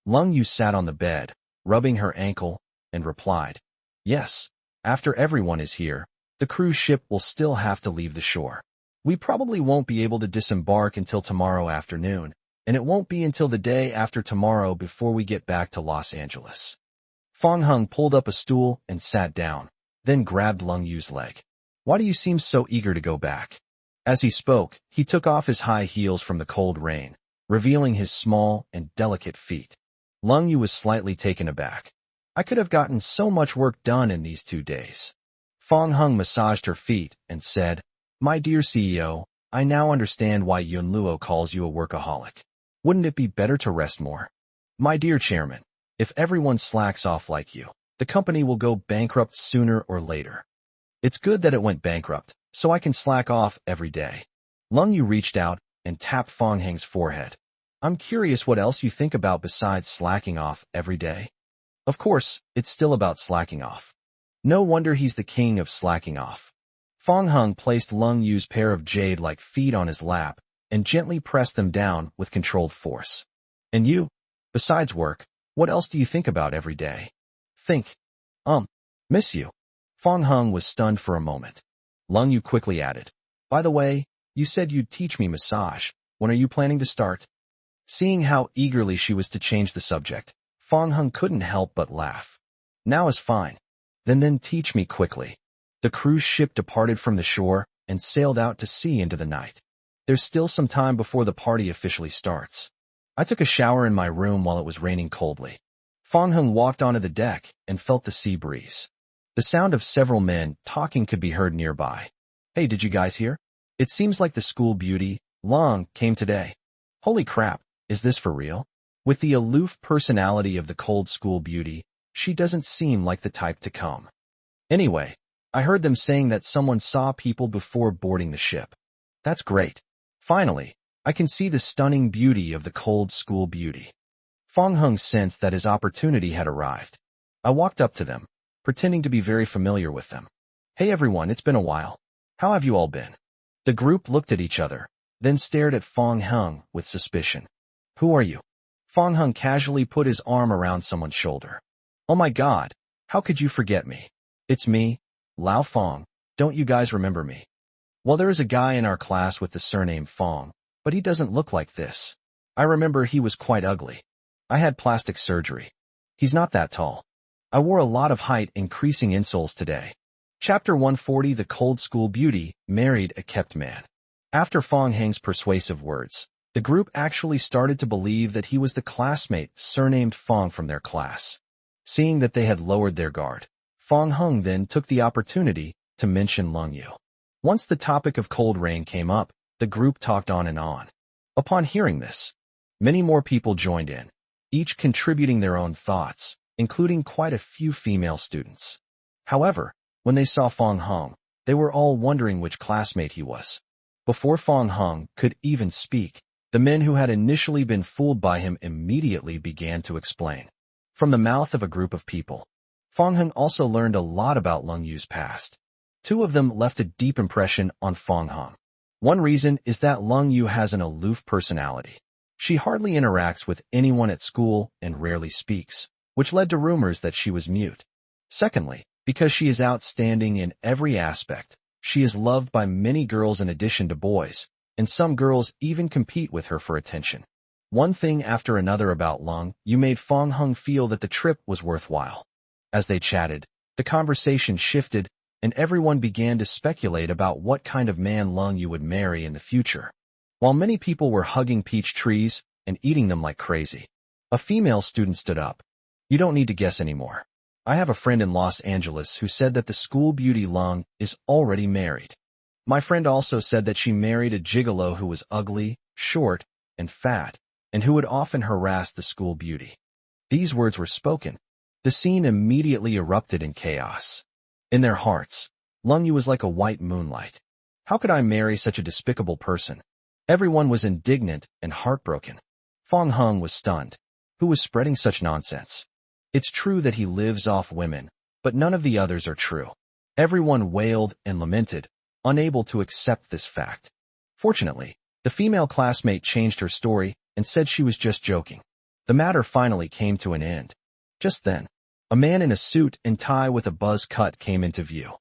Speaker 1: Lung Yu sat on the bed, rubbing her ankle, and replied, yes, after everyone is here, the cruise ship will still have to leave the shore. We probably won't be able to disembark until tomorrow afternoon, and it won't be until the day after tomorrow before we get back to Los Angeles. Fong Heng pulled up a stool and sat down, then grabbed Lung Yu's leg. Why do you seem so eager to go back? As he spoke, he took off his high heels from the cold rain, revealing his small and delicate feet. Lung Yu was slightly taken aback. I could have gotten so much work done in these 2 days. Fong Heng massaged her feet and said, my dear CEO, I now understand why Yun Luo calls you a workaholic. Wouldn't it be better to rest more? My dear Chairman, if everyone slacks off like you, the company will go bankrupt sooner or later. It's good that it went bankrupt, so I can slack off every day. Lung Yu reached out and tapped Fong Heng's forehead. I'm curious what else you think about besides slacking off every day. Of course, it's still about slacking off. No wonder he's the king of slacking off. Fong Heng placed Lung Yu's pair of jade-like feet on his lap and gently pressed them down with controlled force. And you? Besides work, what else do you think about every day? Think. Miss you. Fong Heng was stunned for a moment. Lung Yu quickly added, by the way, you said you'd teach me massage. When are you planning to start? Seeing how eagerly she was to change the subject, Fong Heng couldn't help but laugh. Now is fine. Then teach me quickly. The cruise ship departed from the shore and sailed out to sea into the night. There's still some time before the party officially starts. I took a shower in my room while it was raining coldly. Fong Heng walked onto the deck and felt the sea breeze. The sound of several men talking could be heard nearby. Hey, did you guys hear? It seems like the school beauty, Long, came today. Holy crap, is this for real? With the aloof personality of the cold school beauty, she doesn't seem like the type to come. Anyway, I heard them saying that someone saw people before boarding the ship. That's great. Finally, I can see the stunning beauty of the cold school beauty. Fong Heng sensed that his opportunity had arrived. I walked up to them, pretending to be very familiar with them. Hey everyone, it's been a while. How have you all been? The group looked at each other, then stared at Fong Heng with suspicion. Who are you? Fong Heng casually put his arm around someone's shoulder. Oh my god, how could you forget me? It's me, Lao Fong. Don't you guys remember me? Well, there is a guy in our class with the surname Fong, but he doesn't look like this. I remember he was quite ugly. I had plastic surgery. He's not that tall. I wore a lot of height-increasing insoles today. Chapter 140 The Cold School Beauty married a kept man. After Fong Heng's persuasive words, the group actually started to believe that he was the classmate surnamed Fong from their class. Seeing that they had lowered their guard, Fong Heng then took the opportunity to mention Lung Yu. Once the topic of cold rain came up, the group talked on and on. Upon hearing this, many more people joined in, each contributing their own thoughts, including quite a few female students. However, when they saw Fong Heng, they were all wondering which classmate he was. Before Fong Heng could even speak, the men who had initially been fooled by him immediately began to explain. From the mouth of a group of people, Fong Heng also learned a lot about Lung Yu's past. Two of them left a deep impression on Fong Heng. One reason is that Lung Yu has an aloof personality. She hardly interacts with anyone at school and rarely speaks, which led to rumors that she was mute. Secondly, because she is outstanding in every aspect, she is loved by many girls in addition to boys, and some girls even compete with her for attention. One thing after another about Lung Yu made Fong Heng feel that the trip was worthwhile. As they chatted, the conversation shifted, and everyone began to speculate about what kind of man Lung Yu would marry in the future. While many people were hugging peach trees and eating them like crazy, a female student stood up. You don't need to guess anymore. I have a friend in Los Angeles who said that the school beauty Lung is already married. My friend also said that she married a gigolo who was ugly, short, and fat, and who would often harass the school beauty. These words were spoken. The scene immediately erupted in chaos. In their hearts, Lung Yu was like a white moonlight. How could I marry such a despicable person? Everyone was indignant and heartbroken. Fong Heng was stunned. Who was spreading such nonsense? It's true that he lives off women, but none of the others are true. Everyone wailed and lamented, unable to accept this fact. Fortunately, the female classmate changed her story and said she was just joking. The matter finally came to an end. Just then, a man in a suit and tie with a buzz cut came into view.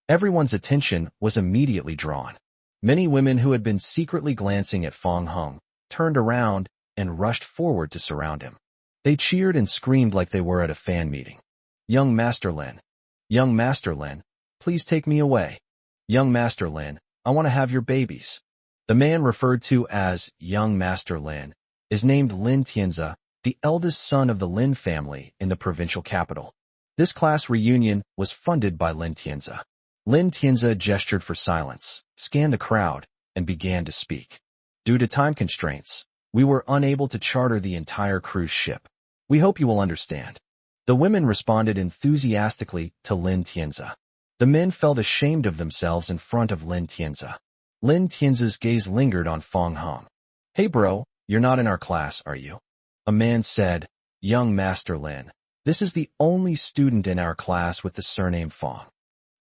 Speaker 1: Everyone's attention was immediately drawn. Many women who had been secretly glancing at Fong Heng turned around and rushed forward to surround him. They cheered and screamed like they were at a fan meeting. Young Master Lin. Young Master Lin, please take me away. Young Master Lin, I want to have your babies. The man referred to as Young Master Lin is named Lin Tianze, the eldest son of the Lin family in the provincial capital. This class reunion was funded by Lin Tianze. Lin Tianze gestured for silence, scanned the crowd, and began to speak. Due to time constraints, we were unable to charter the entire cruise ship. We hope you will understand. The women responded enthusiastically to Lin Tianze. The men felt ashamed of themselves in front of Lin Tianze. Lin Tianze's gaze lingered on Fong Heng. Hey bro, you're not in our class, are you? A man said, Young Master Lin, this is the only student in our class with the surname Fong.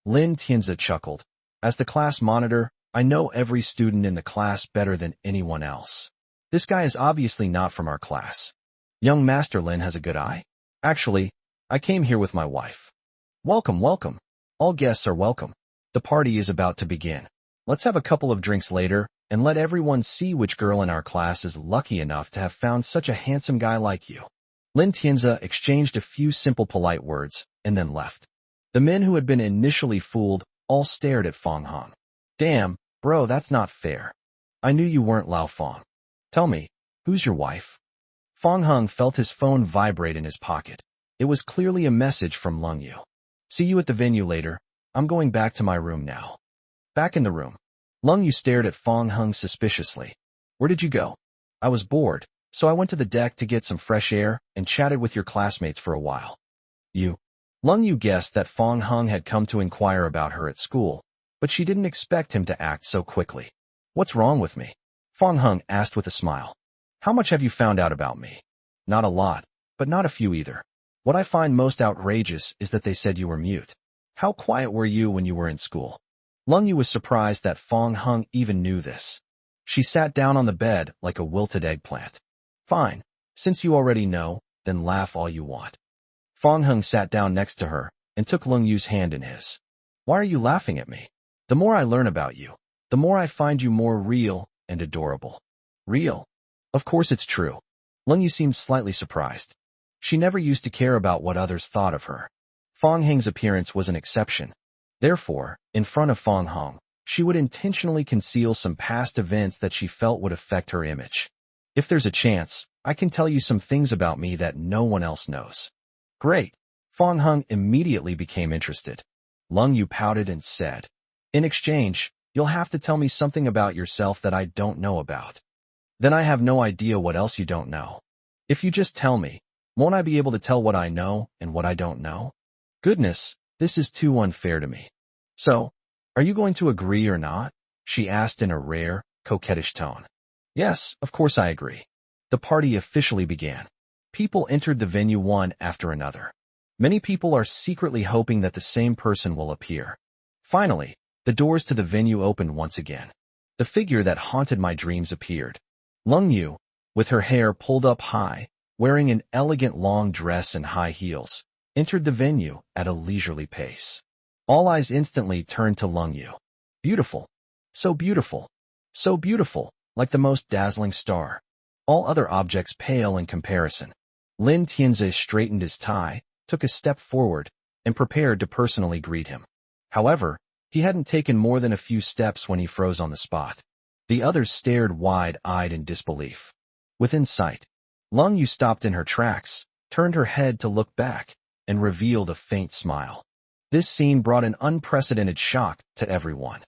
Speaker 1: Lin Tianze chuckled. As the class monitor, I know every student in the class better than anyone else. This guy is obviously not from our class. Young Master Lin has a good eye. Actually, I came here with my wife. Welcome, welcome. All guests are welcome. The party is about to begin. Let's have a couple of drinks later, and let everyone see which girl in our class is lucky enough to have found such a handsome guy like you. Lin Tianze exchanged a few simple polite words, and then left. The men who had been initially fooled all stared at Fong Heng. Damn, bro, that's not fair. I knew you weren't Lao Fong. Tell me, who's your wife? Fong Heng felt his phone vibrate in his pocket. It was clearly a message from Lung Yu. See you at the venue later. I'm going back to my room now. Back in the room, Lung Yu stared at Fong Heng suspiciously. Where did you go? I was bored, so I went to the deck to get some fresh air and chatted with your classmates for a while. You? Lung Yu guessed that Fong Heng had come to inquire about her at school, but she didn't expect him to act so quickly. What's wrong with me? Fong Heng asked with a smile. How much have you found out about me? Not a lot, but not a few either. What I find most outrageous is that they said you were mute. How quiet were you when you were in school? Lung Yu was surprised that Fong Heng even knew this. She sat down on the bed like a wilted eggplant. Fine, since you already know, then laugh all you want. Fong Heng sat down next to her and took Lung Yu's hand in his. Why are you laughing at me? The more I learn about you, the more I find you more real and adorable. Real? Of course it's true. Lung Yu seemed slightly surprised. She never used to care about what others thought of her. Fong Heng's appearance was an exception. Therefore, in front of Fong Heng, she would intentionally conceal some past events that she felt would affect her image. If there's a chance, I can tell you some things about me that no one else knows. Great. Fong Heng immediately became interested. Lung Yu pouted and said, in exchange, you'll have to tell me something about yourself that I don't know about. Then I have no idea what else you don't know. If you just tell me, won't I be able to tell what I know and what I don't know? Goodness, this is too unfair to me. So, are you going to agree or not? She asked in a rare, coquettish tone. Yes, of course I agree. The party officially began. People entered the venue one after another. Many people are secretly hoping that the same person will appear. Finally, the doors to the venue opened once again. The figure that haunted my dreams appeared. Lung Yu, with her hair pulled up high, wearing an elegant long dress and high heels, entered the venue at a leisurely pace. All eyes instantly turned to Lung Yu. Beautiful. So beautiful. So beautiful, like the most dazzling star. All other objects pale in comparison. Lin Tianzi straightened his tie, took a step forward, and prepared to personally greet him. However, he hadn't taken more than a few steps when he froze on the spot. The others stared wide-eyed in disbelief. Within sight, Lung Yu stopped in her tracks, turned her head to look back, and revealed a faint smile. This scene brought an unprecedented shock to everyone.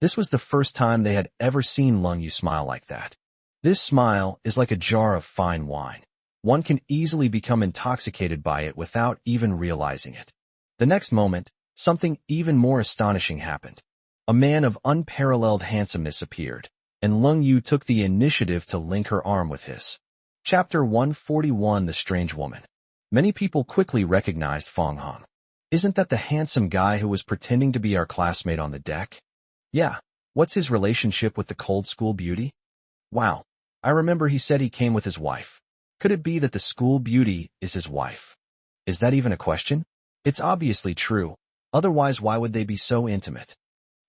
Speaker 1: This was the first time they had ever seen Lung Yu smile like that. This smile is like a jar of fine wine. One can easily become intoxicated by it without even realizing it. The next moment, something even more astonishing happened. A man of unparalleled handsomeness appeared, and Lung Yu took the initiative to link her arm with his. Chapter 141: The Strange Woman. Many people quickly recognized Fong Heng. Isn't that the handsome guy who was pretending to be our classmate on the deck? Yeah, what's his relationship with the cold school beauty? Wow, I remember he said he came with his wife. Could it be that the school beauty is his wife? Is that even a question? It's obviously true, otherwise why would they be so intimate?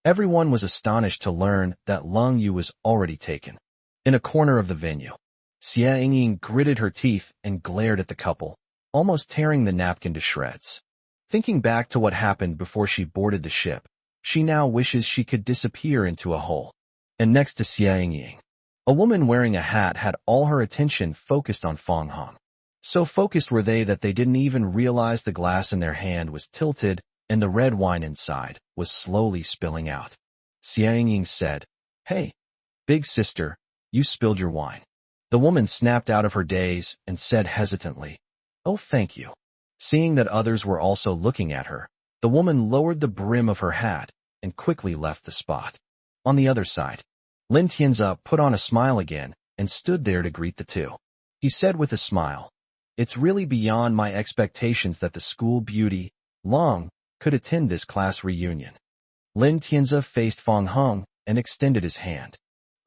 Speaker 1: Everyone was astonished to learn that Lung Yu was already taken. In a corner of the venue, Xia Yingying gritted her teeth and glared at the couple, almost tearing the napkin to shreds. Thinking back to what happened before she boarded the ship, she now wishes she could disappear into a hole. And next to Xia Yingying, a woman wearing a hat had all her attention focused on Fong Heng. So focused were they that they didn't even realize the glass in their hand was tilted and the red wine inside was slowly spilling out. Xia Yingying said, "Hey, big sister, you spilled your wine." The woman snapped out of her daze and said hesitantly, "Oh, thank you." Seeing that others were also looking at her, the woman lowered the brim of her hat and quickly left the spot. On the other side, Lin Tianzi put on a smile again and stood there to greet the two. He said with a smile, "It's really beyond my expectations that the school beauty, Long, could attend this class reunion." Lin Tianzi faced Fong Heng and extended his hand.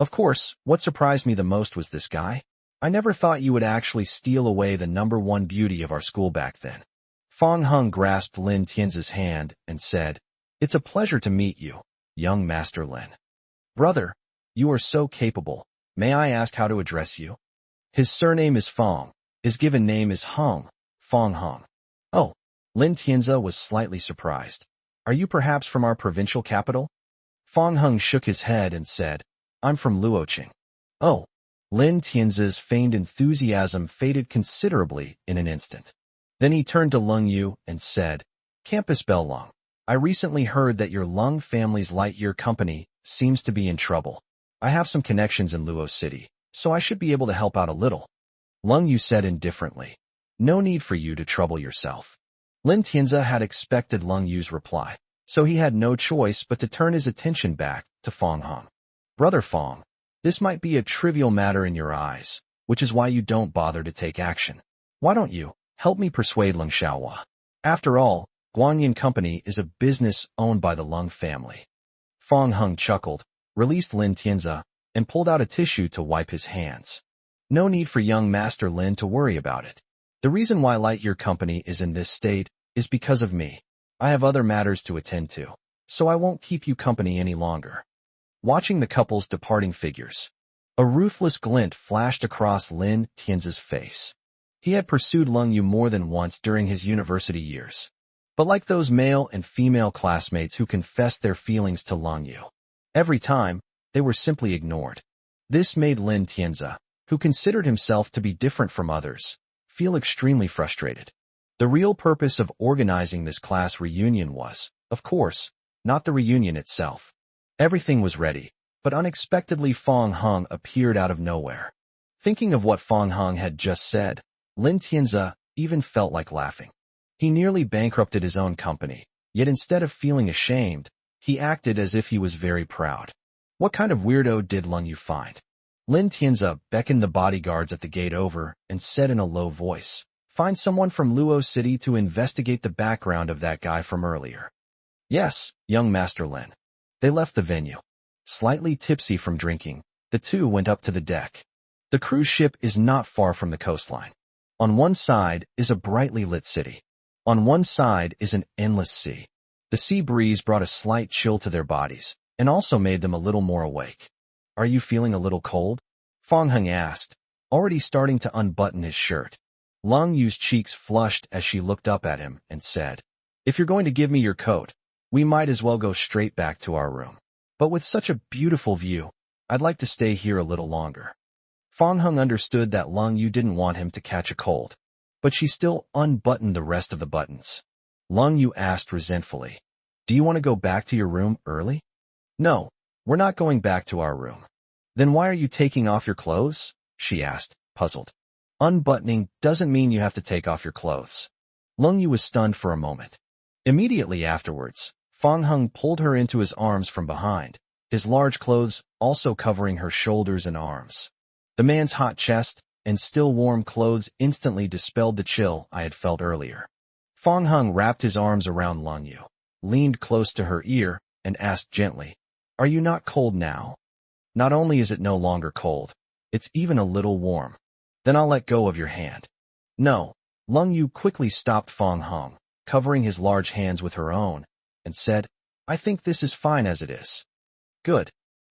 Speaker 1: Of course, what surprised me the most was this guy. I never thought you would actually steal away the #1 beauty of our school back then. Fong Heng grasped Lin Tianzi's hand and said, "It's a pleasure to meet you, young Master Lin. Brother, you are so capable. May I ask how to address you?" His surname is Fong. His given name is Heng, Fong Heng. Oh, Lin Tianzi was slightly surprised. Are you perhaps from our provincial capital? Fong Heng shook his head and said, I'm from Luoqing. Oh, Lin Tianzi's feigned enthusiasm faded considerably in an instant. Then he turned to Lung Yu and said, Campus Bell Lung, I recently heard that your Lung family's light year company seems to be in trouble. I have some connections in Luo City, so I should be able to help out a little. Lung Yu said indifferently, No need for you to trouble yourself. Lin Tianzi had expected Lung Yu's reply, so he had no choice but to turn his attention back to Fong Heng. Brother Fong, this might be a trivial matter in your eyes, which is why you don't bother to take action. Why don't you help me persuade Lung Xiaohua? After all, Guanyin Company is a business owned by the Lung family. Fong Heng chuckled, released Lin Tianzi, and pulled out a tissue to wipe his hands. No need for young Master Lin to worry about it. The reason why Lightyear Company is in this state is because of me. I have other matters to attend to, so I won't keep you company any longer. Watching the couple's departing figures, A ruthless glint flashed across Lin Tian's face. He had pursued Lung Yu more than once during his university years. But like those male and female classmates who confessed their feelings to Lung Yu, every time, they were simply ignored. This made Lin Tianzi, who considered himself to be different from others, feel extremely frustrated. The real purpose of organizing this class reunion was, of course, not the reunion itself. Everything was ready, but unexpectedly Fong Hung appeared out of nowhere. Thinking of what Fong Hung had just said, Lin Tianzi even felt like laughing. He nearly bankrupted his own company, yet instead of feeling ashamed, he acted as if he was very proud. What kind of weirdo did Lung Yu find? Lin Tianzi beckoned the bodyguards at the gate over and said in a low voice, "Find someone from Luo City to investigate the background of that guy from earlier." "Yes, young Master Lin." They left the venue. Slightly tipsy from drinking, the two went up to the deck. The cruise ship is not far from the coastline. On one side is a brightly lit city. On one side is an endless sea. The sea breeze brought a slight chill to their bodies, and also made them a little more awake. "Are you feeling a little cold?" Fong Hung asked, already starting to unbutton his shirt. Lung Yu's cheeks flushed as she looked up at him and said, "If you're going to give me your coat, we might as well go straight back to our room. But with such a beautiful view, I'd like to stay here a little longer." Fong Hung understood that Lung Yu didn't want him to catch a cold, but she still unbuttoned the rest of the buttons. Lung Yu asked resentfully, "Do you want to go back to your room early?" "No, we're not going back to our room." "Then why are you taking off your clothes?" she asked, puzzled. "Unbuttoning doesn't mean you have to take off your clothes." Lung Yu was stunned for a moment. Immediately afterwards, Fong Hung pulled her into his arms from behind, his large clothes also covering her shoulders and arms. The man's hot chest and still warm clothes instantly dispelled the chill I had felt earlier. Fong Hung wrapped his arms around Lung Yu, leaned close to her ear, and asked gently, "Are you not cold now?" "Not only is it no longer cold, it's even a little warm." "Then I'll let go of your hand." "No." Lung Yu quickly stopped Fong Hung, covering his large hands with her own, and said, "I think this is fine as it is." "Good."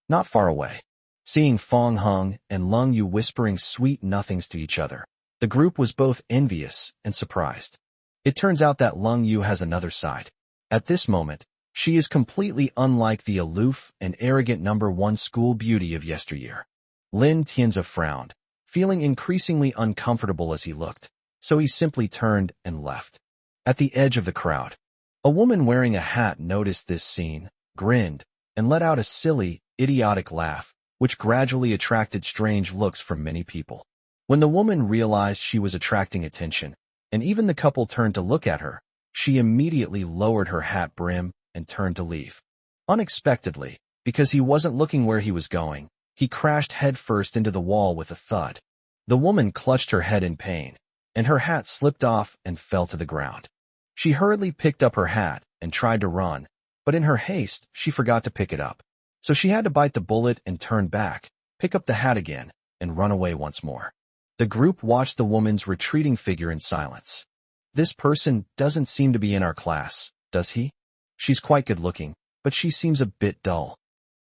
Speaker 1: Not far away, seeing Fong Hung and Lung Yu whispering sweet nothings to each other, the group was both envious and surprised. It turns out that Lung Yu has another side. At this moment, she is completely unlike the aloof and arrogant #1 school beauty of yesteryear. Lin Tianzi frowned, feeling increasingly uncomfortable as he looked, so he simply turned and left. At the edge of the crowd, a woman wearing a hat noticed this scene, grinned, and let out a silly, idiotic laugh, which gradually attracted strange looks from many people. When the woman realized she was attracting attention, and even the couple turned to look at her, she immediately lowered her hat brim and turned to leave. Unexpectedly, because he wasn't looking where he was going, he crashed headfirst into the wall with a thud. The woman clutched her head in pain, and her hat slipped off and fell to the ground. She hurriedly picked up her hat and tried to run, but in her haste, she forgot to pick it up. So she had to bite the bullet and turn back, pick up the hat again, and run away once more. The group watched the woman's retreating figure in silence. "This person doesn't seem to be in our class, does he? She's quite good-looking, but she seems a bit dull."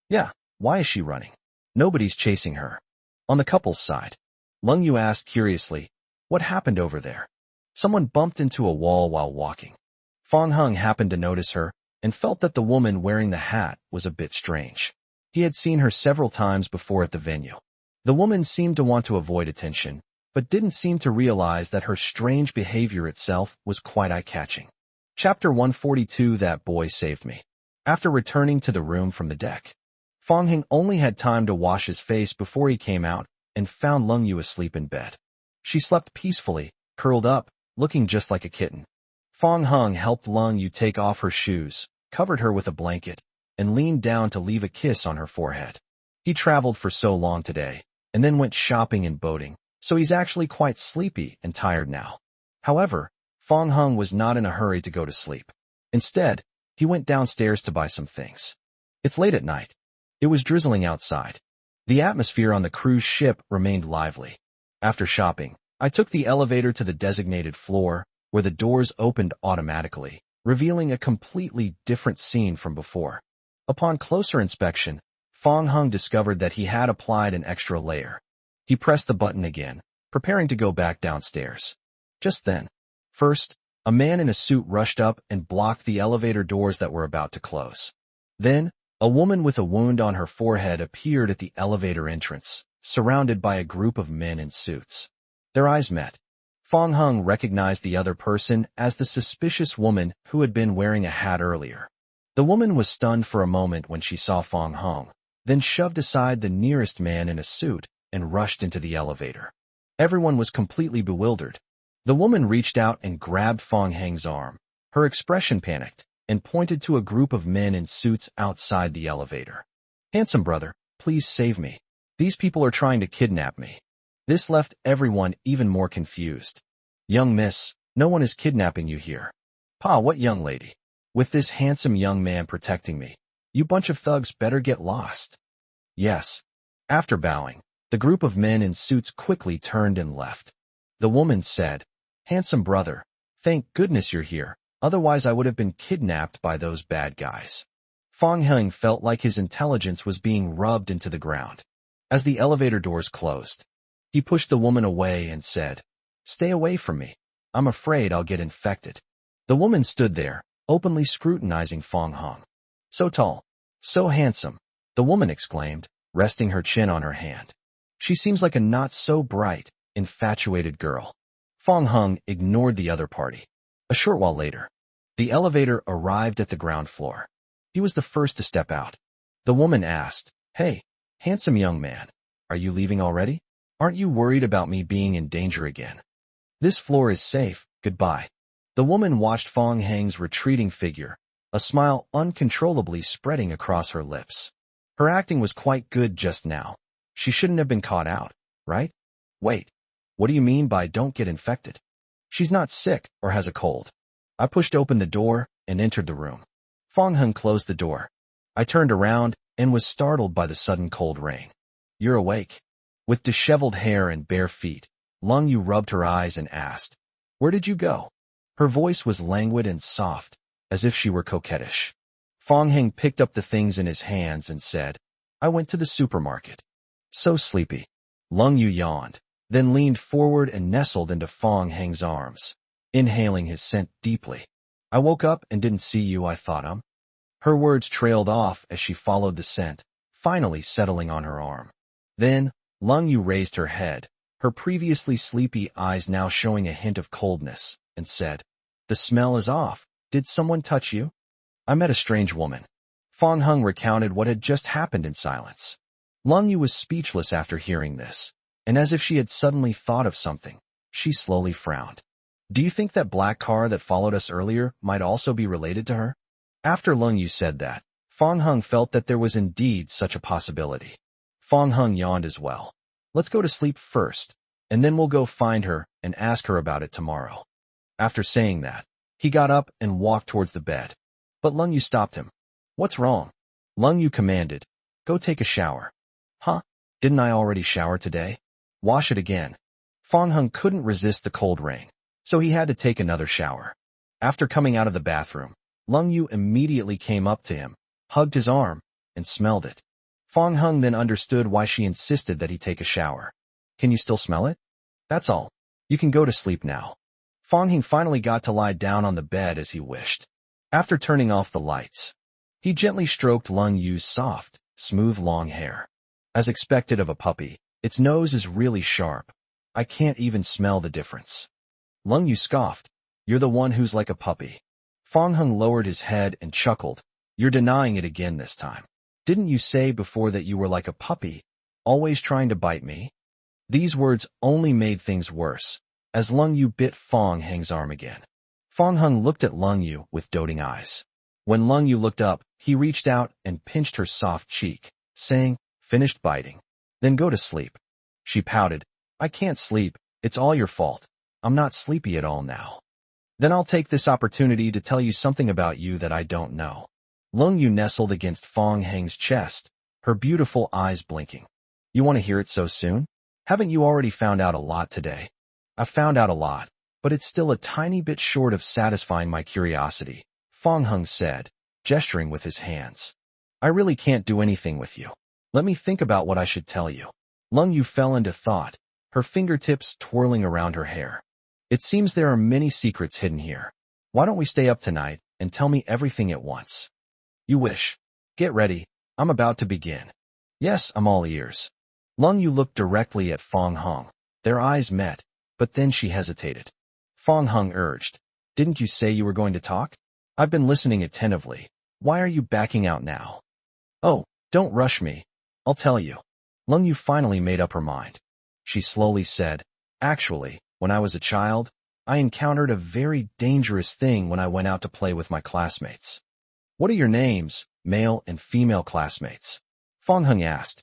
Speaker 1: "Yeah, why is she running? Nobody's chasing her." On the couple's side, Lung Yu asked curiously, "What happened over there?" "Someone bumped into a wall while walking." Fong Hung happened to notice her, and felt that the woman wearing the hat was a bit strange. He had seen her several times before at the venue. The woman seemed to want to avoid attention, but didn't seem to realize that her strange behavior itself was quite eye-catching. Chapter 142. That boy saved me. After returning to the room from the deck, Fong Hung only had time to wash his face before he came out and found Lung Yu asleep in bed. She slept peacefully, curled up, looking just like a kitten. Fong Hung helped Lung Yu take off her shoes, covered her with a blanket, and leaned down to leave a kiss on her forehead. He traveled for so long today, and then went shopping and boating, so he's actually quite sleepy and tired now. However, Fong Hung was not in a hurry to go to sleep. Instead, he went downstairs to buy some things. It's late at night. It was drizzling outside. The atmosphere on the cruise ship remained lively. After shopping, I took the elevator to the designated floor, where the doors opened automatically, revealing a completely different scene from before. Upon closer inspection, Fong Hung discovered that he had applied an extra layer. He pressed the button again, preparing to go back downstairs. Just then, first, a man in a suit rushed up and blocked the elevator doors that were about to close. Then, a woman with a wound on her forehead appeared at the elevator entrance, surrounded by a group of men in suits. Their eyes met. Fong Hung recognized the other person as the suspicious woman who had been wearing a hat earlier. The woman was stunned for a moment when she saw Fong Hung, then shoved aside the nearest man in a suit and rushed into the elevator. Everyone was completely bewildered. The woman reached out and grabbed Fong Hung's arm. Her expression panicked and pointed to a group of men in suits outside the elevator. "Handsome brother, please save me. These people are trying to kidnap me." This left everyone even more confused. "Young miss, no one is kidnapping you here." "Pa, what young lady? With this handsome young man protecting me. You bunch of thugs better get lost." "Yes." After bowing, the group of men in suits quickly turned and left. The woman said, "Handsome brother, thank goodness you're here, otherwise I would have been kidnapped by those bad guys." Fong Hung felt like his intelligence was being rubbed into the ground. As the elevator doors closed, he pushed the woman away and said, "Stay away from me. I'm afraid I'll get infected." The woman stood there, openly scrutinizing Fong Hung. "So tall, so handsome," the woman exclaimed, resting her chin on her hand. "She seems like a not-so-bright, infatuated girl." Fong Hung ignored the other party. A short while later, the elevator arrived at the ground floor. He was the first to step out. The woman asked, "Hey, handsome young man, are you leaving already? Aren't you worried about me being in danger again?" "This floor is safe, goodbye." The woman watched Fong Hung's retreating figure, a smile uncontrollably spreading across her lips. Her acting was quite good just now. She shouldn't have been caught out, right? "Wait, what do you mean by don't get infected?" "She's not sick or has a cold." I pushed open the door and entered the room. Fong Hung closed the door. I turned around and was startled by the sudden cold rain. "You're awake." With disheveled hair and bare feet, Lung Yu rubbed her eyes and asked, "Where did you go?" Her voice was languid and soft, as if she were coquettish. Fong Hung picked up the things in his hands and said, "I went to the supermarket." "So sleepy." Lung Yu yawned, then leaned forward and nestled into Fong Hung's arms, inhaling his scent deeply. "I woke up and didn't see you, I thought. Her words trailed off as she followed the scent, finally settling on her arm. Then, Lung Yu raised her head, her previously sleepy eyes now showing a hint of coldness, and said, "The smell is off. Did someone touch you?" "I met a strange woman." Fong Hung recounted what had just happened in silence. Lung Yu was speechless after hearing this, and as if she had suddenly thought of something, she slowly frowned. "Do you think that black car that followed us earlier might also be related to her?" After Lung Yu said that, Fong Hung felt that there was indeed such a possibility. Fong Hung yawned as well. "Let's go to sleep first, and then we'll go find her and ask her about it tomorrow." After saying that, he got up and walked towards the bed. But Lung Yu stopped him. "What's wrong?" Lung Yu commanded, "Go take a shower." "Huh? Didn't I already shower today?" "Wash it again." Fong Hung couldn't resist the cold rain, so he had to take another shower. After coming out of the bathroom, Lung Yu immediately came up to him, hugged his arm, and smelled it. Fong Hung then understood why she insisted that he take a shower. "Can you still smell it?" "That's all. You can go to sleep now." Fong Hung finally got to lie down on the bed as he wished. After turning off the lights, he gently stroked Lung Yu's soft, smooth long hair. As expected of a puppy, its nose is really sharp. I can't even smell the difference. Lung Yu scoffed. "You're the one who's like a puppy." Fong Hung lowered his head and chuckled. "You're denying it again this time. Didn't you say before that you were like a puppy, always trying to bite me?" These words only made things worse, as Lung Yu bit Fong Hung's arm again. Fong Hung looked at Lung Yu with doting eyes. When Lung Yu looked up, he reached out and pinched her soft cheek, saying, "Finished biting. Then go to sleep." She pouted. "I can't sleep. It's all your fault. I'm not sleepy at all now." "Then I'll take this opportunity to tell you something about you that I don't know." Lung Yu nestled against Fong Hung's chest, her beautiful eyes blinking. "You want to hear it so soon? Haven't you already found out a lot today?" "I've found out a lot, but it's still a tiny bit short of satisfying my curiosity," Fong Hung said, gesturing with his hands. "I really can't do anything with you. Let me think about what I should tell you. Lung Yu fell into thought, her fingertips twirling around her hair. It seems there are many secrets hidden here. Why don't we stay up tonight and tell me everything at once? You wish. Get ready. I'm about to begin. Yes, I'm all ears. Lung Yu looked directly at Fong Hung. Their eyes met, but then she hesitated. Fong Hung urged, "Didn't you say you were going to talk? I've been listening attentively. Why are you backing out now?" "Oh, don't rush me. I'll tell you." Lung Yu finally made up her mind. She slowly said, "Actually, when I was a child, I encountered a very dangerous thing when I went out to play with my classmates." "What are your names, male and female classmates?" Fong Hung asked.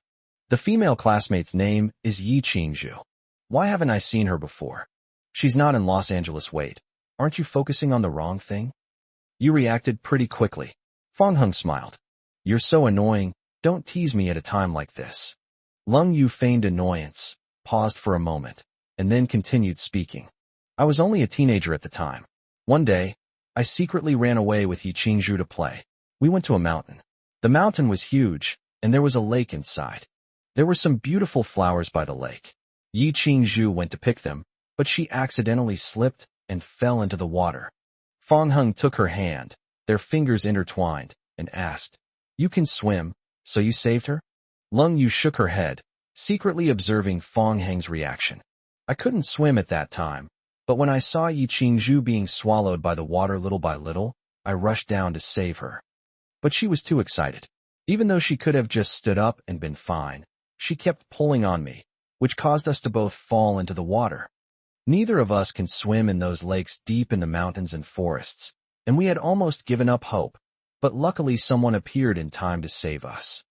Speaker 1: "The female classmate's name is Yi Qingzhu. Why haven't I seen her before? She's not in Los Angeles. Wait, aren't you focusing on the wrong thing?" You reacted pretty quickly. Fong Hung smiled. "You're so annoying. Don't tease me at a time like this." Lung Yu feigned annoyance, paused for a moment, and then continued speaking. "I was only a teenager at the time. One day, I secretly ran away with Yi Qingzhu to play. We went to a mountain. The mountain was huge, and there was a lake inside. There were some beautiful flowers by the lake. Yi Qingzhu went to pick them, but she accidentally slipped and fell into the water. Fong Hung took her hand, their fingers intertwined, and asked, 'You can swim, so you saved her?' Lung Yu shook her head, secretly observing Fong Hung's reaction. "I couldn't swim at that time, but when I saw Yi Qingzhu being swallowed by the water little by little, I rushed down to save her. But she was too excited. Even though she could have just stood up and been fine, she kept pulling on me, which caused us to both fall into the water. Neither of us can swim in those lakes deep in the mountains and forests, and we had almost given up hope, but luckily someone appeared in time to save us."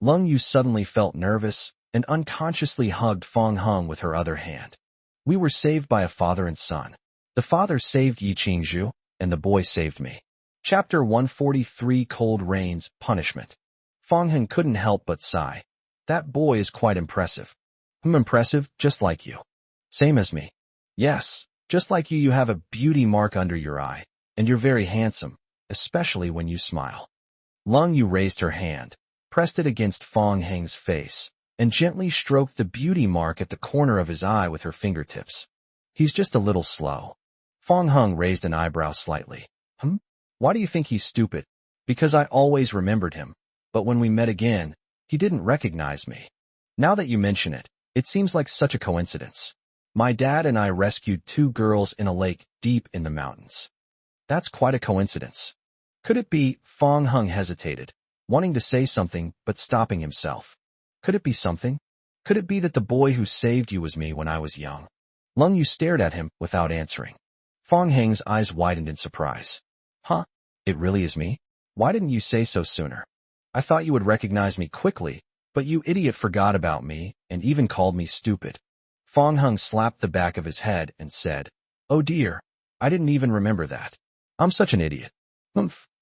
Speaker 1: Lung Yu suddenly felt nervous and unconsciously hugged Fong Hung with her other hand. "We were saved by a father and son. The father saved Yi Qingzhu, and the boy saved me." Chapter 143, Cold Rains, Punishment. Fong Hung couldn't help but sigh. "That boy is quite impressive." Impressive, just like you." "Same as me." "Yes, just like you have a beauty mark under your eye, and you're very handsome, especially when you smile." Lung Yu raised her hand, pressed it against Fong Hung's face, and gently stroked the beauty mark at the corner of his eye with her fingertips. "He's just a little slow." Fong Hung raised an eyebrow slightly. Why do you think he's stupid?" "Because I always remembered him, but when we met again, he didn't recognize me." "Now that you mention it, it seems like such a coincidence. My dad and I rescued 2 girls in a lake deep in the mountains." "That's quite a coincidence." "Could it be?" Fong Hung hesitated, wanting to say something but stopping himself. "Could it be something? Could it be that the boy who saved you was me when I was young?" Lung Yu stared at him without answering. Fong Hung's eyes widened in surprise. "Huh? It really is me? Why didn't you say so sooner? I thought you would recognize me quickly, but you idiot forgot about me and even called me stupid." Fong Hung slapped the back of his head and said, "Oh dear, I didn't even remember that. I'm such an idiot."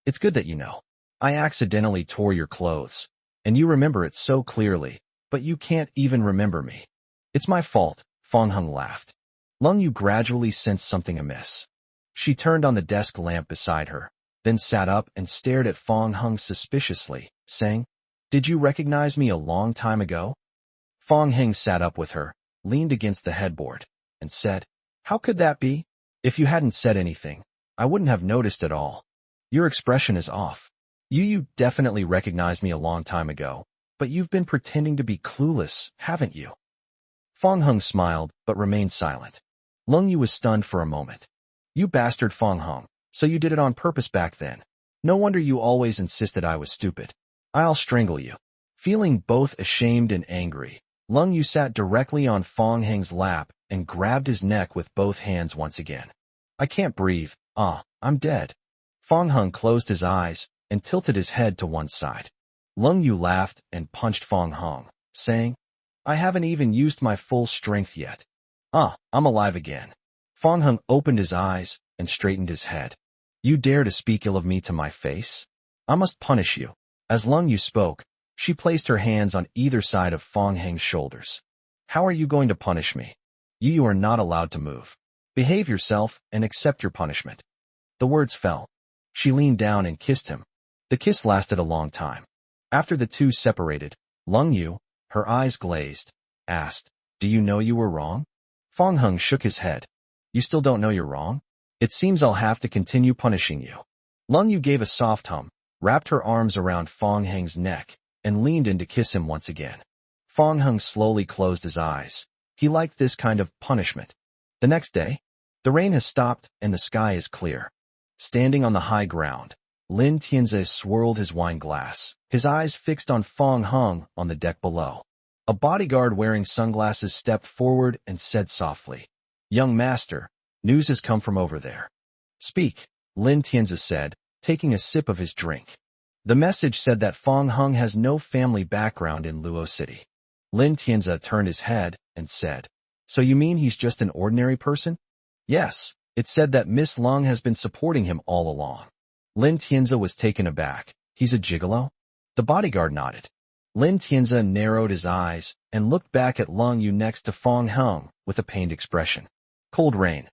Speaker 1: It's good that you know. I accidentally tore your clothes, and you remember it so clearly, but you can't even remember me." "It's my fault," Fong Hung laughed. Lung Yu gradually sensed something amiss. She turned on the desk lamp beside her, then sat up and stared at Fong Hung suspiciously, saying, "Did you recognize me a long time ago?" Fong Hung sat up with her, leaned against the headboard, and said, "How could that be? If you hadn't said anything, I wouldn't have noticed at all. Your expression is off. You definitely recognized me a long time ago, but you've been pretending to be clueless, haven't you?" Fong Hung smiled, but remained silent. Lung Yu was stunned for a moment. "You bastard, Fong Hung. So you did it on purpose back then. No wonder you always insisted I was stupid. I'll strangle you." Feeling both ashamed and angry, Lung Yu sat directly on Fong Hung's lap and grabbed his neck with both hands once again. "I can't breathe. I'm dead." Fong Hung closed his eyes and tilted his head to one side. Lung Yu laughed and punched Fong Hung, saying, "I haven't even used my full strength yet. I'm alive again." Fong Hung opened his eyes and straightened his head. "You dare to speak ill of me to my face? I must punish you." As Lung Yu spoke, she placed her hands on either side of Fong Hung's shoulders. "How are you going to punish me? You are not allowed to move. Behave yourself and accept your punishment." The words fell. She leaned down and kissed him. The kiss lasted a long time. After the two separated, Lung Yu, her eyes glazed, asked, "Do you know you were wrong?" Fong Hung shook his head. "You still don't know you're wrong? It seems I'll have to continue punishing you." Lung Yu gave a soft hum, wrapped her arms around Fong Heng's neck, and leaned in to kiss him once again. Fong Hung slowly closed his eyes. He liked this kind of punishment. The next day, the rain has stopped and the sky is clear. Standing on the high ground, Lin Tianze swirled his wine glass, his eyes fixed on Fong Hung on the deck below. A bodyguard wearing sunglasses stepped forward and said softly, "Young master, news has come from over there." "Speak," Lin Tianze said, taking a sip of his drink. The message said that Fong Hung has no family background in Luo City. Lin Tianze turned his head and said, "So you mean he's just an ordinary person?" "Yes, it said that Miss Lung has been supporting him all along." Lin Tianze was taken aback. "He's a gigolo?" The bodyguard nodded. Lin Tianze narrowed his eyes and looked back at Lung Yu next to Fong Hung with a pained expression. Cold rain.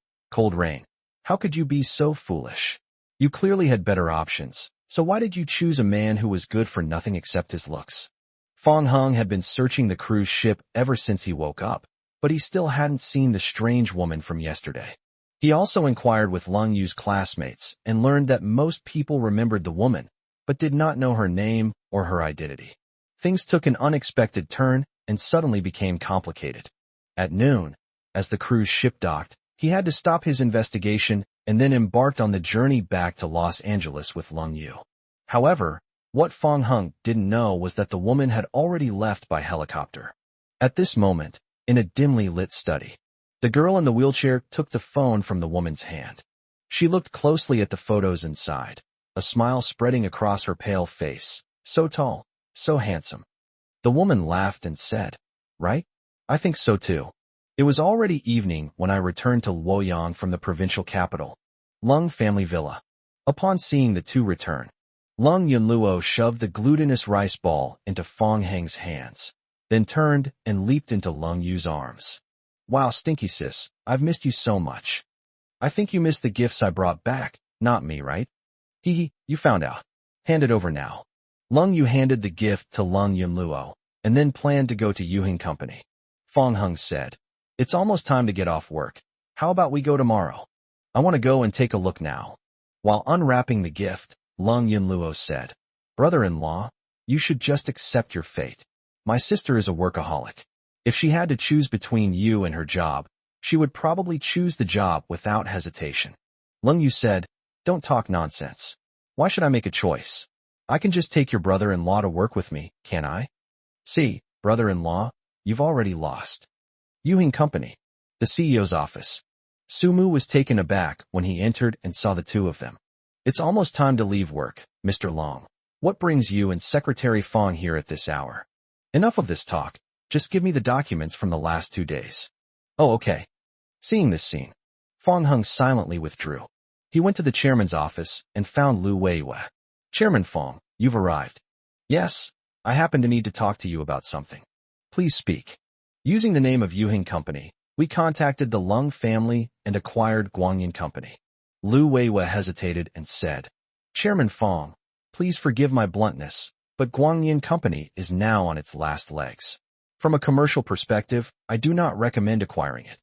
Speaker 1: How could you be so foolish? You clearly had better options, so why did you choose a man who was good for nothing except his looks?" Fong Hung had been searching the cruise ship ever since he woke up, but he still hadn't seen the strange woman from yesterday. He also inquired with Lung Yu's classmates and learned that most people remembered the woman, but did not know her name or her identity. Things took an unexpected turn and suddenly became complicated. At noon, as the cruise ship docked, he had to stop his investigation and then embarked on the journey back to Los Angeles with Lung Yu. However, what Fong Hung didn't know was that the woman had already left by helicopter. At this moment, in a dimly lit study, the girl in the wheelchair took the phone from the woman's hand. She looked closely at the photos inside, a smile spreading across her pale face. So tall, so handsome. The woman laughed and said, "Right? I think so too." It was already evening when I returned to Luoyang from the provincial capital, Lung family villa. Upon seeing the two return, Lung Yunluo shoved the glutinous rice ball into Fong Heng's hands, then turned and leaped into Lung Yu's arms. "Wow, stinky sis, I've missed you so much." "I think you missed the gifts I brought back, not me, right?" "Hee, you found out. Hand it over now." Lung Yu handed the gift to Lung Yunluo, and then planned to go to Yuhing Company. Fong Hung said, "It's almost time to get off work. How about we go tomorrow? I want to go and take a look now." While unwrapping the gift, Lung Yunluo said, "Brother-in-law, you should just accept your fate. My sister is a workaholic. If she had to choose between you and her job, she would probably choose the job without hesitation." Lung Yu said, "Don't talk nonsense. Why should I make a choice? I can just take your brother-in-law to work with me, can't I?" "See, brother-in-law, you've already lost." Yuhing Company, the CEO's office. Sumu was taken aback when he entered and saw the two of them. "It's almost time to leave work, Mr. Long. What brings you and Secretary Fong here at this hour?" "Enough of this talk. Just give me the documents from the last 2 days." "Oh, okay." Seeing this scene, Fong Hung silently withdrew. He went to the chairman's office and found Lu Weiwei. "Chairman Fong, you've arrived." "Yes, I happen to need to talk to you about something." "Please speak." Using the name of Yuhing Company, we contacted the Lung family and acquired Guangyin Company. Lu Weiwei hesitated and said, "Chairman Fong, please forgive my bluntness, but Guangyin Company is now on its last legs. From a commercial perspective, I do not recommend acquiring it."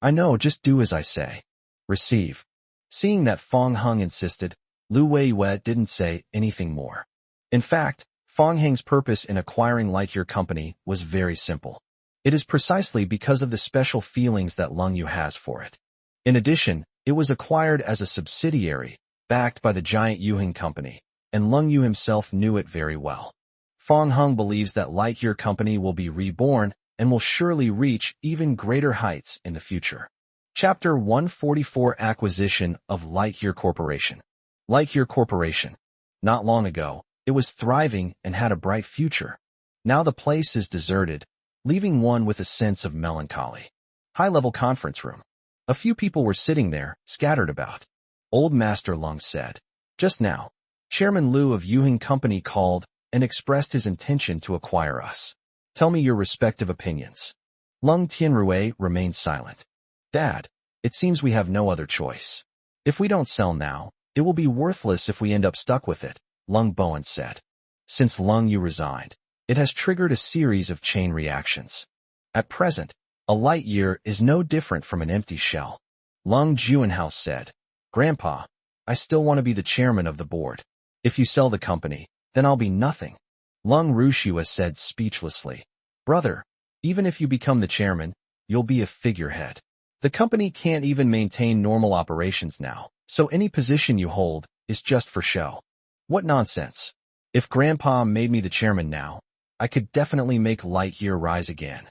Speaker 1: "I know, just do as I say." "Receive." Seeing that Fong Hung insisted, Lu Weiwei didn't say anything more. In fact, Fong Heng's purpose in acquiring Like Your Company was very simple. It is precisely because of the special feelings that Lung Yu has for it. In addition, it was acquired as a subsidiary, backed by the giant Yuhing Company, and Lung Yu himself knew it very well. Fong Hung believes that Like Your Company will be reborn and will surely reach even greater heights in the future. Chapter 144 Acquisition of Like Your Corporation. Like Your Corporation. Not long ago, it was thriving and had a bright future. Now the place is deserted, leaving one with a sense of melancholy. High-level conference room. A few people were sitting there, scattered about. Old Master Lung said, "Just now, Chairman Lu of Yuhing Company called and expressed his intention to acquire us. Tell me your respective opinions." Lung Tianrui remained silent. "Dad, it seems we have no other choice. If we don't sell now, it will be worthless if we end up stuck with it," Lung Bowen said. Since Lung Yu resigned, It has triggered a series of chain reactions. At present, a light year is no different from an empty shell. Lung Juanhao said, Grandpa, I still want to be the chairman of the board. If you sell the company, then I'll be nothing. Lung Rushua said speechlessly, Brother, even if you become the chairman, you'll be a figurehead. The company can't even maintain normal operations now, so any position you hold is just for show. What nonsense. If Grandpa made me the chairman now, I could definitely make Lightyear rise again.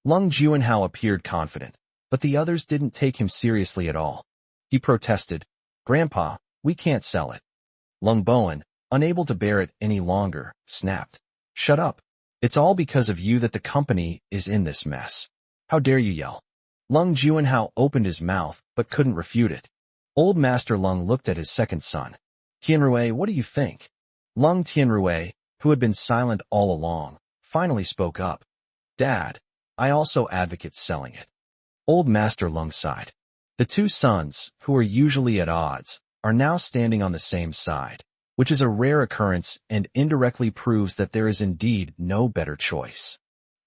Speaker 1: Lung Juanhao appeared confident, but the others didn't take him seriously at all. He protested, Grandpa, we can't sell it. Lung Bowen, unable to bear it any longer, snapped, Shut up. It's all because of you that the company is in this mess. How dare you yell? Lung Juanhao opened his mouth, but couldn't refute it. Old Master Lung looked at his second son. Tianrui, what do you think? Lung Tianrui, who had been silent all along, finally spoke up. Dad, I also advocate selling it. Old Master Lung sighed. The two sons, who are usually at odds, are now standing on the same side, which is a rare occurrence and indirectly proves that there is indeed no better choice.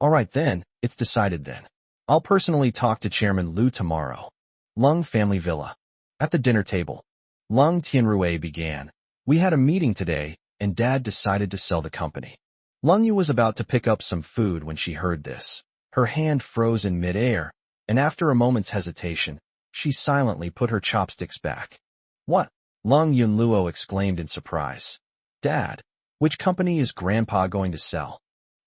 Speaker 1: All right then, it's decided then. I'll personally talk to Chairman Lu tomorrow. Lung Family Villa. At the dinner table, Lung Tianrui began. We had a meeting today, and Dad decided to sell the company. Lung Yu was about to pick up some food when she heard this. Her hand froze in midair, and after a moment's hesitation, she silently put her chopsticks back. What? Lung Yunluo exclaimed in surprise. Dad, which company is Grandpa going to sell?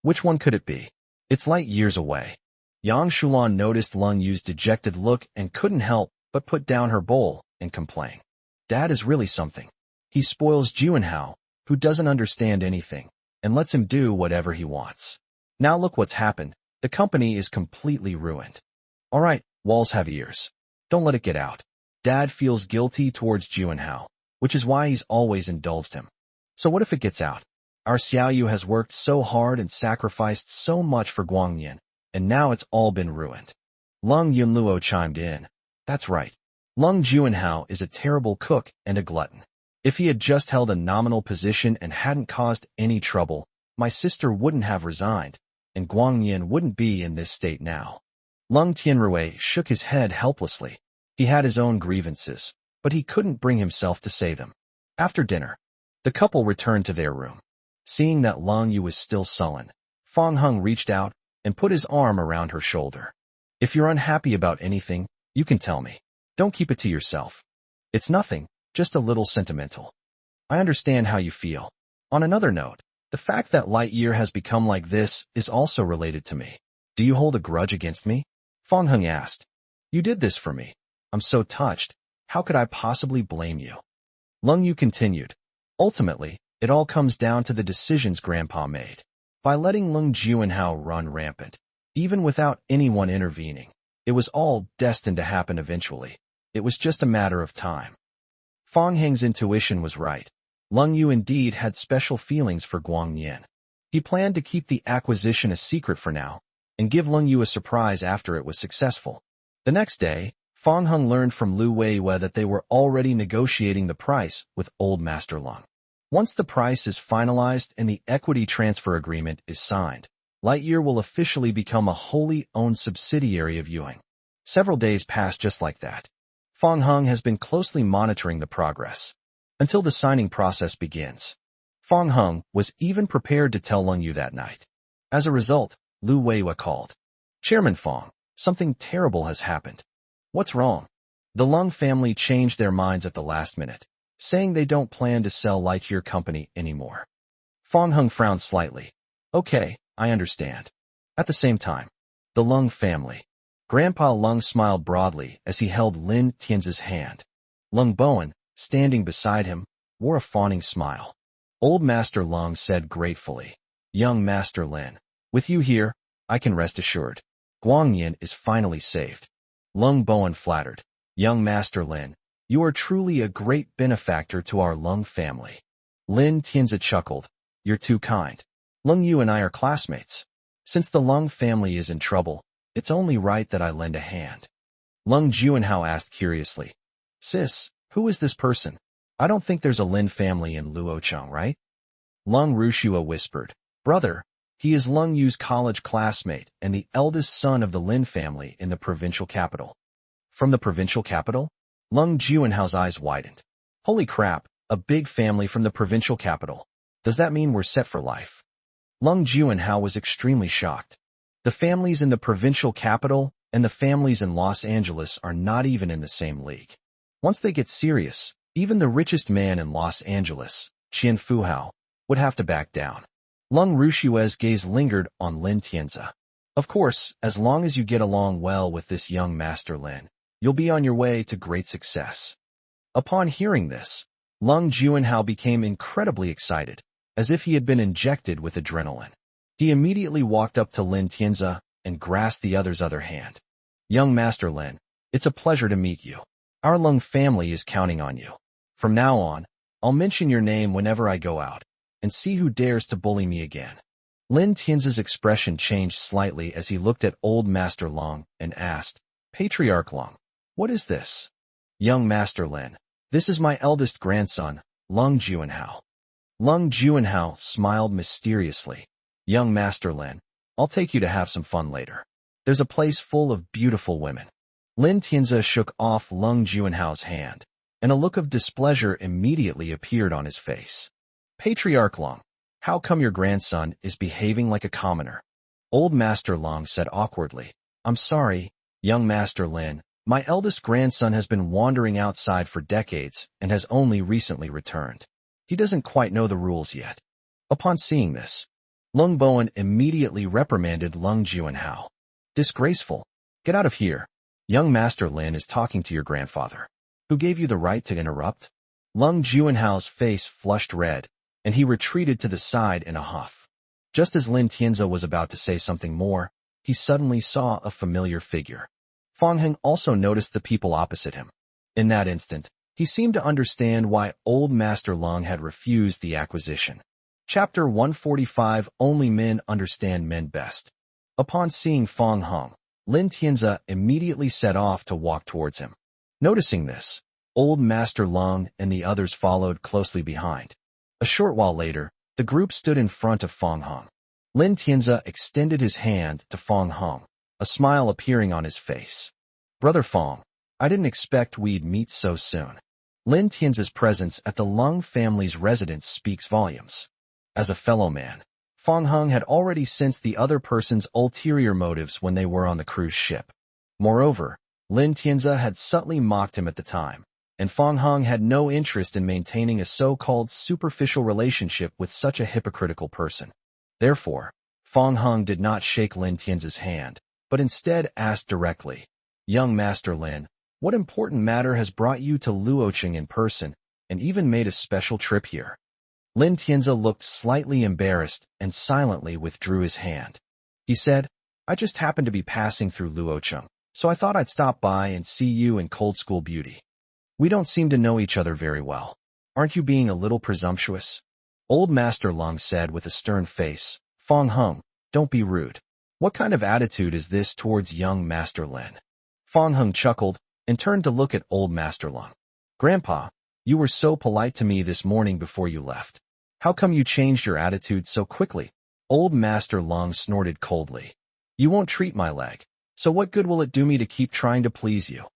Speaker 1: Which one could it be? It's light years away. Yang Shulan noticed Lung Yu's dejected look and couldn't help but put down her bowl and complain. Dad is really something. He spoils Juanhao, who doesn't understand anything, and lets him do whatever he wants. Now look what's happened. The company is completely ruined. All right, walls have ears. Don't let it get out. Dad feels guilty towards Juanhao, which is why he's always indulged him. So what if it gets out? Our Xiaoyu has worked so hard and sacrificed so much for Guangyan, and now it's all been ruined. Lung Yunluo chimed in. That's right. Lung Juanhao is a terrible cook and a glutton. If he had just held a nominal position and hadn't caused any trouble, my sister wouldn't have resigned, and Guangyan wouldn't be in this state now. Lung Tianrui shook his head helplessly. He had his own grievances, but he couldn't bring himself to say them. After dinner, the couple returned to their room. Seeing that Lung Yu was still sullen, Fong Hung reached out and put his arm around her shoulder. If you're unhappy about anything, you can tell me. Don't keep it to yourself. It's nothing, just a little sentimental. I understand how you feel. On another note, the fact that Lightyear has become like this is also related to me. Do you hold a grudge against me? Fong Hung asked. You did this for me. I'm so touched. How could I possibly blame you? Lung Yu continued. Ultimately, it all comes down to the decisions Grandpa made. By letting Lung Juanhao run rampant, even without anyone intervening, it was all destined to happen eventually. It was just a matter of time. Fong Heng's intuition was right. Lung Yu indeed had special feelings for Guangyan. He planned to keep the acquisition a secret for now, and give Lung Yu a surprise after it was successful. The next day, Fong Hung learned from Lu Weiwei that they were already negotiating the price with Old Master Lung. Once the price is finalized and the equity transfer agreement is signed, Lightyear will officially become a wholly owned subsidiary of Yuang. Several days passed just like that. Fong Hung has been closely monitoring the progress until the signing process begins. Fong Hung was even prepared to tell Lung Yu that night. As a result, Lu Weiwei called. Chairman Fong, something terrible has happened. What's wrong? The Lung family changed their minds at the last minute, saying they don't plan to sell Lightyear Company anymore. Fong Hung frowned slightly. Okay, I understand. At the same time, the Lung family. Grandpa Lung smiled broadly as he held Lin Tian's hand. Lung Bowen, standing beside him, wore a fawning smile. Old Master Lung said gratefully, Young Master Lin, with you here, I can rest assured. Guangyan is finally saved. Lung Bowen flattered, Young Master Lin, you are truly a great benefactor to our Lung family. Lin Tianzi chuckled, You're too kind. Lung Yu and I are classmates. Since the Lung family is in trouble, it's only right that I lend a hand. Lung Juanhao asked curiously, Sis, who is this person? I don't think there's a Lin family in Luocheng, right? Lung Rushua whispered, Brother, He is Lung Yu's college classmate and the eldest son of the Lin family in the provincial capital. From the provincial capital? Lung Juanhao's eyes widened. Holy crap, a big family from the provincial capital. Does that mean we're set for life? Lung Juanhao was extremely shocked. The families in the provincial capital and the families in Los Angeles are not even in the same league. Once they get serious, even the richest man in Los Angeles, Qian Fuhao, would have to back down. Lung Rushue's gaze lingered on Lin Tianzi. Of course, as long as you get along well with this young Master Lin, you'll be on your way to great success. Upon hearing this, Lung Juanhao became incredibly excited, as if he had been injected with adrenaline. He immediately walked up to Lin Tianzi and grasped the other's other hand. Young Master Lin, it's a pleasure to meet you. Our Lung family is counting on you. From now on, I'll mention your name whenever I go out, and see who dares to bully me again. Lin Tianzi's expression changed slightly as he looked at old Master Lung and asked, Patriarch Lung, what is this? Young Master Lin, this is my eldest grandson, Lung Juanhao. Lung Juanhao smiled mysteriously. Young Master Lin, I'll take you to have some fun later. There's a place full of beautiful women. Lin Tianzi shook off Lung Juanhao's hand, and a look of displeasure immediately appeared on his face. Patriarch Lung, how come your grandson is behaving like a commoner? Old Master Lung said awkwardly. I'm sorry, young Master Lin. My eldest grandson has been wandering outside for decades and has only recently returned. He doesn't quite know the rules yet. Upon seeing this, Lung Bowen immediately reprimanded Lung Juanhao. Disgraceful. Get out of here. Young Master Lin is talking to your grandfather. Who gave you the right to interrupt? Lung Juanhao's face flushed red, and he retreated to the side in a huff. Just as Lin Tianzi was about to say something more, he suddenly saw a familiar figure. Fang Heng also noticed the people opposite him. In that instant, he seemed to understand why old Master Lung had refused the acquisition. Chapter 145 Only Men Understand Men Best. Upon seeing Fang Heng, Lin Tianzi immediately set off to walk towards him. Noticing this, old Master Lung and the others followed closely behind. A short while later, the group stood in front of Fang Heng. Lin Tianzi extended his hand to Fang Heng, a smile appearing on his face. Brother Fang, I didn't expect we'd meet so soon. Lin Tianzi's presence at the Lung family's residence speaks volumes. As a fellow man, Fang Heng had already sensed the other person's ulterior motives when they were on the cruise ship. Moreover, Lin Tianzi had subtly mocked him at the time, and Fang Heng had no interest in maintaining a so-called superficial relationship with such a hypocritical person. Therefore, Fang Heng did not shake Lin Tianzi's hand, but instead asked directly, Young Master Lin, what important matter has brought you to Luocheng in person, and even made a special trip here? Lin Tianzi looked slightly embarrassed and silently withdrew his hand. He said, I just happened to be passing through Luocheng, so I thought I'd stop by and see you and Cold School Beauty. We don't seem to know each other very well. Aren't you being a little presumptuous? Old Master Lung said with a stern face, Fang Heng, don't be rude. What kind of attitude is this towards young Master Lin? Fang Heng chuckled and turned to look at old Master Lung. Grandpa, you were so polite to me this morning before you left. How come you changed your attitude so quickly? Old Master Lung snorted coldly. You won't treat my leg, so what good will it do me to keep trying to please you?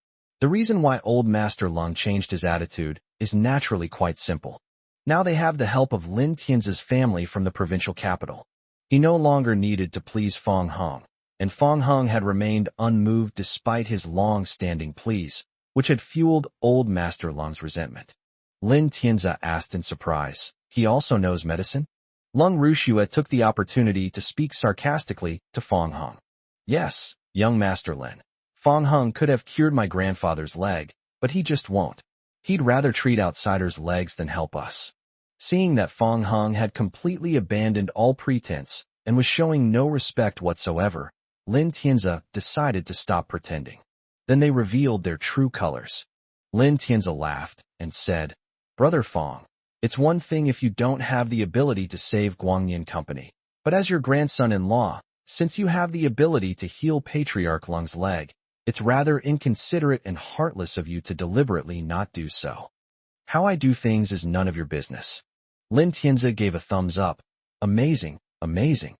Speaker 1: The reason why old Master Lung changed his attitude is naturally quite simple. Now they have the help of Lin Tianzi's family from the provincial capital. He no longer needed to please Fang Heng, and Fang Heng had remained unmoved despite his long-standing pleas, which had fueled old Master Lung's resentment. Lin Tianzi asked in surprise, he also knows medicine? Lung Rushua took the opportunity to speak sarcastically to Fang Heng. Yes, young Master Lin. Fang Heng could have cured my grandfather's leg, but he just won't. He'd rather treat outsiders' legs than help us. Seeing that Fang Heng had completely abandoned all pretense and was showing no respect whatsoever, Lin Tianzi decided to stop pretending. Then they revealed their true colors. Lin Tianzi laughed and said, Brother Fang, it's one thing if you don't have the ability to save Guangyan Company, but as your grandson-in-law, since you have the ability to heal Patriarch Lung's leg, it's rather inconsiderate and heartless of you to deliberately not do so. How I do things is none of your business. Lin Tianzi gave a thumbs up. Amazing, amazing.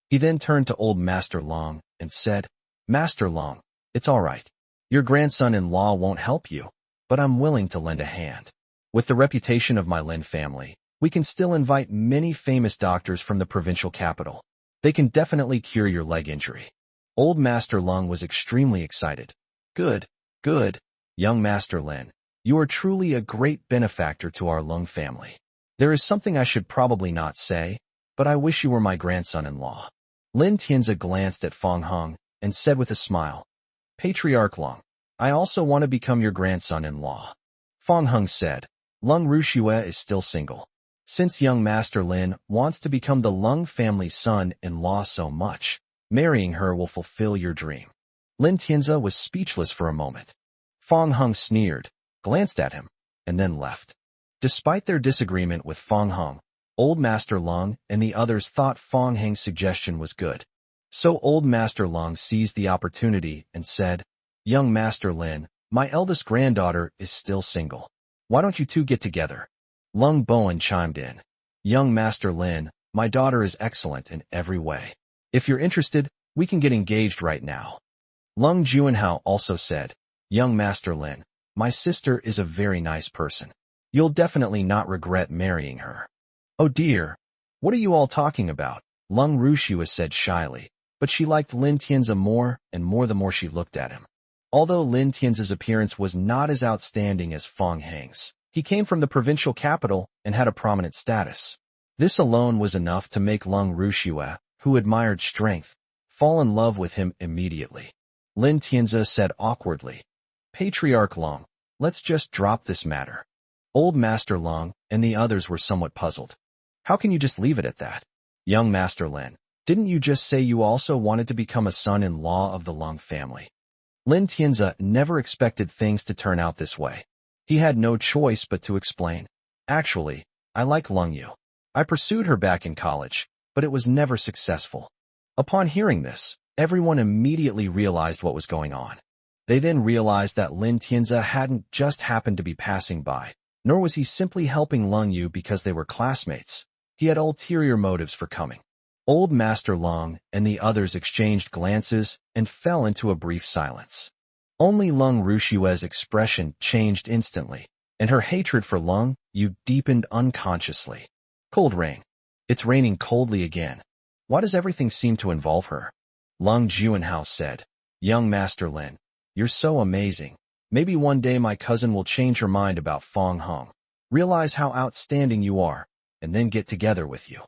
Speaker 1: He then turned to old Master Long and said, Master Long, it's all right. Your grandson-in-law won't help you, but I'm willing to lend a hand. With the reputation of my Lin family, we can still invite many famous doctors from the provincial capital. They can definitely cure your leg injury. Old Master Lung was extremely excited. Good, good, young Master Lin. You are truly a great benefactor to our Lung family. There is something I should probably not say, but I wish you were my grandson-in-law. Lin Tianzi glanced at Fong Hung and said with a smile, Patriarch Lung, I also want to become your grandson-in-law. Fong Hung said, Lung Rushue is still single. Since young Master Lin wants to become the Lung family's son-in-law so much, marrying her will fulfill your dream. Lin Tianzi was speechless for a moment. Fong Hung sneered, glanced at him, and then left. Despite their disagreement with Fong Hung, Old Master Lung and the others thought Fong Hung's suggestion was good. So Old Master Lung seized the opportunity and said, Young Master Lin, my eldest granddaughter is still single. Why don't you two get together? Lung Bowen chimed in. Young Master Lin, my daughter is excellent in every way. If you're interested, we can get engaged right now. Lung Juanhao also said, Young Master Lin, my sister is a very nice person. You'll definitely not regret marrying her. Oh dear, what are you all talking about? Lung Rushua said shyly, but she liked Lin Tianzi more and more the more she looked at him. Although Lin Tianzi's appearance was not as outstanding as Fong Hang's, he came from the provincial capital and had a prominent status. This alone was enough to make Lung Rushua, who admired strength, fall in love with him immediately. Lin Tianzi said awkwardly, Patriarch Lung, let's just drop this matter. Old Master Lung and the others were somewhat puzzled. How can you just leave it at that? Young Master Lin, didn't you just say you also wanted to become a son-in-law of the Lung family? Lin Tianzi never expected things to turn out this way. He had no choice but to explain. Actually, I like Lung Yu. I pursued her back in college, but it was never successful. Upon hearing this, everyone immediately realized what was going on. They then realized that Lin Tianzi hadn't just happened to be passing by, nor was he simply helping Lung Yu because they were classmates. He had ulterior motives for coming. Old Master Lung and the others exchanged glances and fell into a brief silence. Only Lung Rushue's expression changed instantly, and her hatred for Lung Yu deepened unconsciously. Cold rain. It's raining coldly again. Why does everything seem to involve her? Lung Juanhao said, Young Master Lin, you're so amazing. Maybe one day my cousin will change her mind about Fong Hung, realize how outstanding you are, and then get together with you.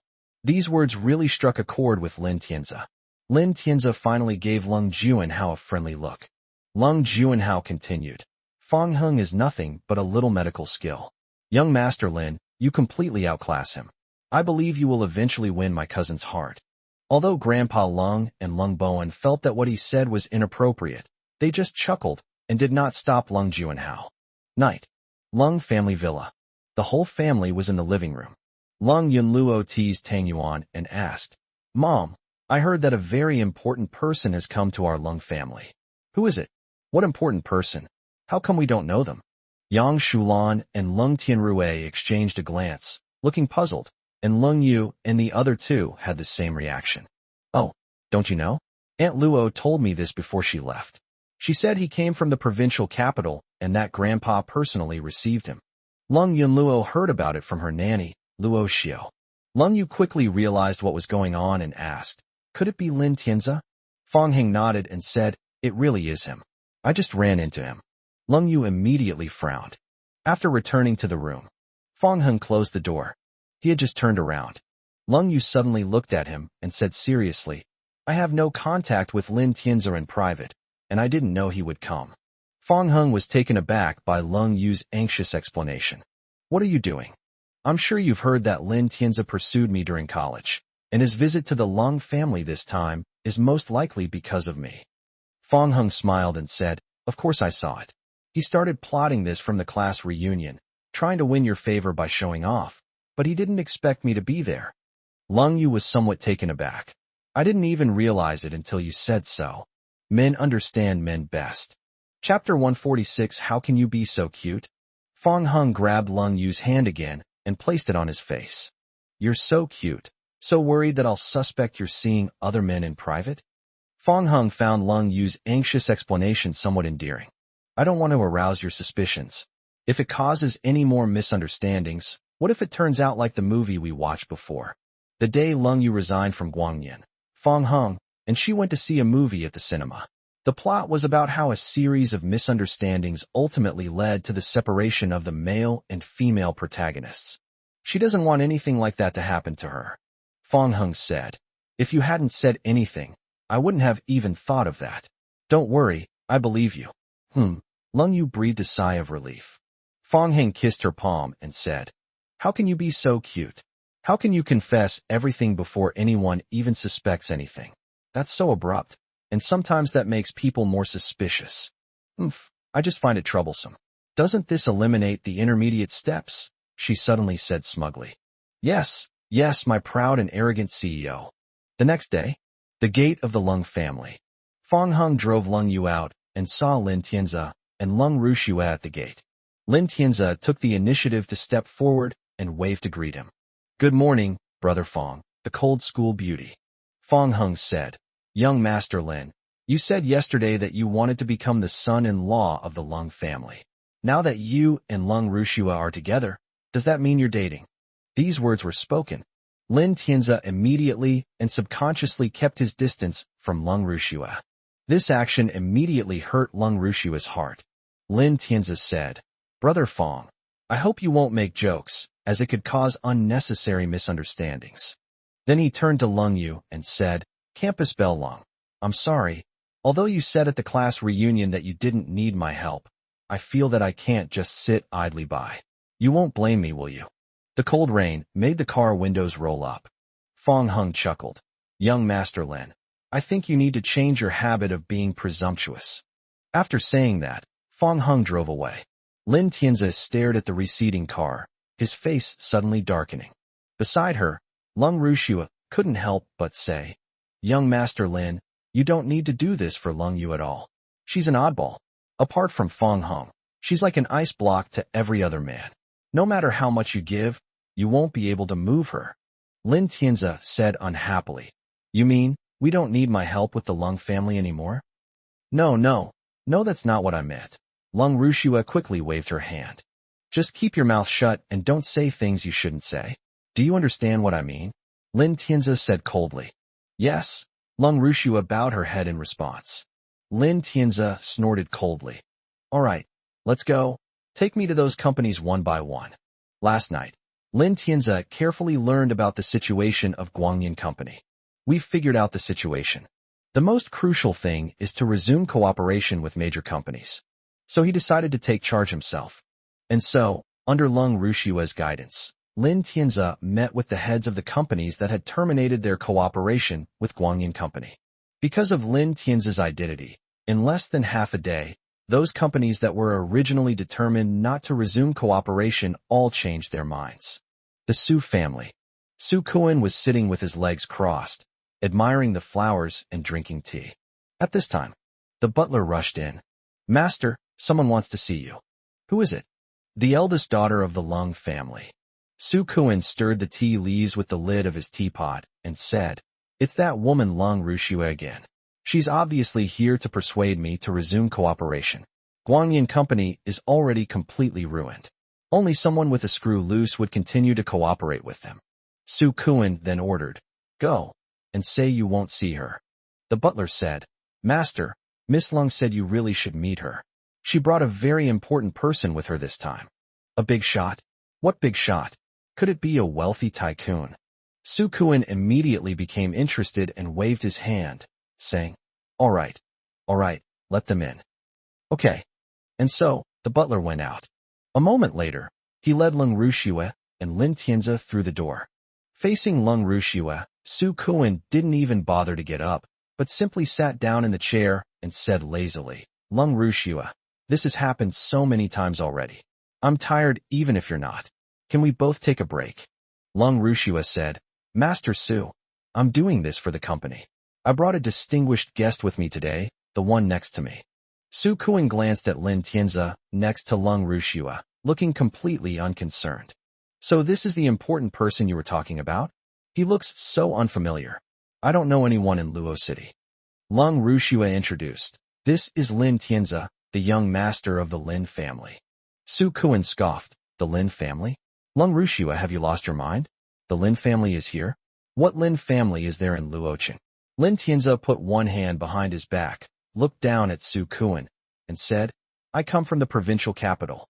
Speaker 1: These words really struck a chord with Lin Tianzi. Lin Tianzi finally gave Lung Juanhao a friendly look. Lung Juanhao continued, Fong Hung is nothing but a little medical skill. Young Master Lin, you completely outclass him. I believe you will eventually win my cousin's heart. Although Grandpa Lung and Lung Bowen felt that what he said was inappropriate, they just chuckled and did not stop Lung Juanhao. Night. Lung family villa. The whole family was in the living room. Lung Yunluo teased Tang Yuan and asked, Mom, I heard that a very important person has come to our Lung family. Who is it? What important person? How come we don't know them? Yang Shulan and Lung Tianrue exchanged a glance, looking puzzled, and Lung Yu and the other two had the same reaction. Oh, don't you know? Aunt Luo told me this before she left. She said he came from the provincial capital and that Grandpa personally received him. Lung Yunluo heard about it from her nanny, Luo Xiao. Lung Yu quickly realized what was going on and asked, Could it be Lin Tianzi? Fong Hing nodded and said, It really is him. I just ran into him. Lung Yu immediately frowned. After returning to the room, Fong Hing closed the door. He had just turned around. Lung Yu suddenly looked at him and said seriously, I have no contact with Lin Tianzi in private, and I didn't know he would come. Fong Hung was taken aback by Lung Yu's anxious explanation. What are you doing? I'm sure you've heard that Lin Tianzi pursued me during college, and his visit to the Lung family this time is most likely because of me. Fong Hung smiled and said, Of course I saw it. He started plotting this from the class reunion, trying to win your favor by showing off, but he didn't expect me to be there. Lung Yu was somewhat taken aback. I didn't even realize it until you said so. Men understand men best. Chapter 146 How Can You Be So Cute? Fong Hung grabbed Lung Yu's hand again and placed it on his face. You're so cute. So worried that I'll suspect you're seeing other men in private? Fong Hung found Lung Yu's anxious explanation somewhat endearing. I don't want to arouse your suspicions. If it causes any more misunderstandings, what if it turns out like the movie we watched before? The day Lung Yu resigned from Guangyan, Fong Hung and she went to see a movie at the cinema. The plot was about how a series of misunderstandings ultimately led to the separation of the male and female protagonists. She doesn't want anything like that to happen to her. Fong Hung said, if you hadn't said anything, I wouldn't have even thought of that. Don't worry, I believe you. Lung Yu breathed a sigh of relief. Fong Hung kissed her palm and said, how can you be so cute? How can you confess everything before anyone even suspects anything? That's so abrupt, and sometimes that makes people more suspicious. I just find it troublesome. Doesn't this eliminate the intermediate steps? She suddenly said smugly. Yes, my proud and arrogant CEO. The next day, the gate of the Lung family. Fong Hung drove Lung Yu out and saw Lin Tianzi and Lung Rushua at the gate. Lin Tianzi took the initiative to step forward and waved to greet him. Good morning, Brother Fong, the cold school beauty. Fong Hung said, young Master Lin, you said yesterday that you wanted to become the son-in-law of the Lung family. Now that you and Lung Rushua are together, does that mean you're dating? These words were spoken. Lin Tianzi immediately and subconsciously kept his distance from Lung Rushua. This action immediately hurt Lung Rushua's heart. Lin Tianzi said, Brother Fong, I hope you won't make jokes, as it could cause unnecessary misunderstandings. Then he turned to Lung Yu and said, Campus Bell Lung, I'm sorry. Although you said at the class reunion that you didn't need my help, I feel that I can't just sit idly by. You won't blame me, will you? The cold rain made the car windows roll up. Fong Hung chuckled. Young Master Lin, I think you need to change your habit of being presumptuous. After saying that, Fong Hung drove away. Lin Tianzi stared at the receding car, his face suddenly darkening. Beside her, Lung Rushua couldn't help but say, Young Master Lin, you don't need to do this for Lung Yu at all. She's an oddball. Apart from Fong Hung, she's like an ice block to every other man. No matter how much you give, you won't be able to move her. Lin Tianzi said unhappily. You mean, we don't need my help with the Lung family anymore? No, that's not what I meant. Lung Rushua quickly waved her hand. Just keep your mouth shut and don't say things you shouldn't say. Do you understand what I mean? Lin Tianzi said coldly. Yes. Lung Rushua bowed her head in response. Lin Tianzi snorted coldly. All right, let's go. Take me to those companies one by one. Last night, Lin Tianzi carefully learned about the situation of Guangyan Company. We've figured out the situation. The most crucial thing is to resume cooperation with major companies. So he decided to take charge himself. And so, under Lung Rushua's guidance, Lin Tianzi met with the heads of the companies that had terminated their cooperation with Guangyan Company. Because of Lin Tianzi's identity, in less than half a day, those companies that were originally determined not to resume cooperation all changed their minds. The Su family. Su Kuan was sitting with his legs crossed, admiring the flowers and drinking tea. At this time, the butler rushed in. Master, someone wants to see you. Who is it? The eldest daughter of the Lung family. Su Kuan stirred the tea leaves with the lid of his teapot and said, It's that woman Lung Rushua again. She's obviously here to persuade me to resume cooperation. Guangyan Company is already completely ruined. Only someone with a screw loose would continue to cooperate with them. Su Kuan then ordered, Go, and say you won't see her. The butler said, Master, Miss Lung said you really should meet her. She brought a very important person with her this time. A big shot? What big shot? Could it be a wealthy tycoon? Su Kuan immediately became interested and waved his hand, saying, All right, let them in. Okay. And so, the butler went out. A moment later, he led Lung Rushua and Lin Tianzi through the door. Facing Lung Rushua, Su Kuan didn't even bother to get up, but simply sat down in the chair and said lazily, Lung Rushua, this has happened so many times already. I'm tired even if you're not. Can we both take a break? Lung Rushua said, Master Su, I'm doing this for the company. I brought a distinguished guest with me today, the one next to me. Su Kuan glanced at Lin Tianzi, next to Lung Rushua, looking completely unconcerned. So this is the important person you were talking about? He looks so unfamiliar. I don't know anyone in Luo City. Lung Rushua introduced. This is Lin Tianzi, the young master of the Lin family. Su Kuan scoffed. The Lin family? Lung Rushua, have you lost your mind? The Lin family is here? What Lin family is there in Luocheng? Lin Tianzi put one hand behind his back, looked down at Su Kuan, and said, I come from the provincial capital.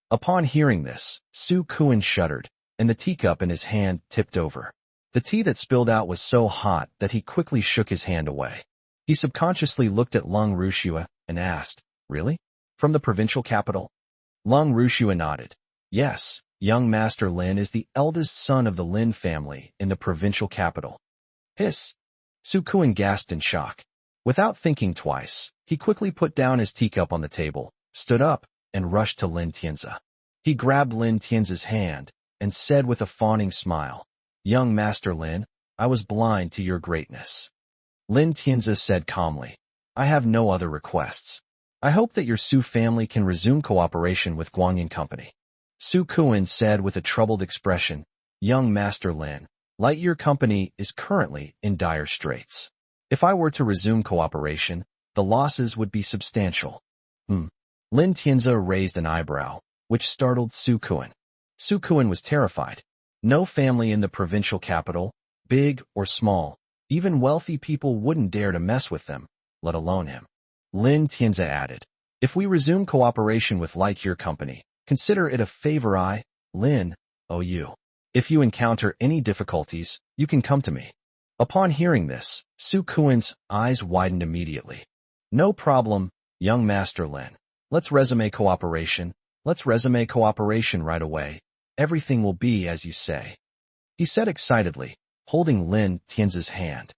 Speaker 1: Upon hearing this, Su Kuan shuddered, and the teacup in his hand tipped over. The tea that spilled out was so hot that he quickly shook his hand away. He subconsciously looked at Lung Rushua and asked, Really? From the provincial capital? Lung Rushua nodded. Yes, young Master Lin is the eldest son of the Lin family in the provincial capital. Hiss! Su Kuan gasped in shock. Without thinking twice, he quickly put down his teacup on the table, stood up, and rushed to Lin Tianzi. He grabbed Lin Tianzi's hand and said with a fawning smile, Young Master Lin, I was blind to your greatness. Lin Tianzi said calmly, I have no other requests. I hope that your Su family can resume cooperation with Guanyin Company. Su Kuan said with a troubled expression, Young Master Lin, Lightyear Company is currently in dire straits. If I were to resume cooperation, the losses would be substantial. Lin Tianzi raised an eyebrow, which startled Su Kuan. Su Kuan was terrified. No family in the provincial capital, big or small, even wealthy people wouldn't dare to mess with them, let alone him. Lin Tianzi added, If we resume cooperation with Lightyear Company, consider it a favor I, Lin, owe you. If you encounter any difficulties, you can come to me. Upon hearing this, Su Kuan's eyes widened immediately. No problem, young Master Lin. Let's resume cooperation. Let's resume cooperation right away. Everything will be as you say. He said excitedly, holding Lin Tianzi's hand.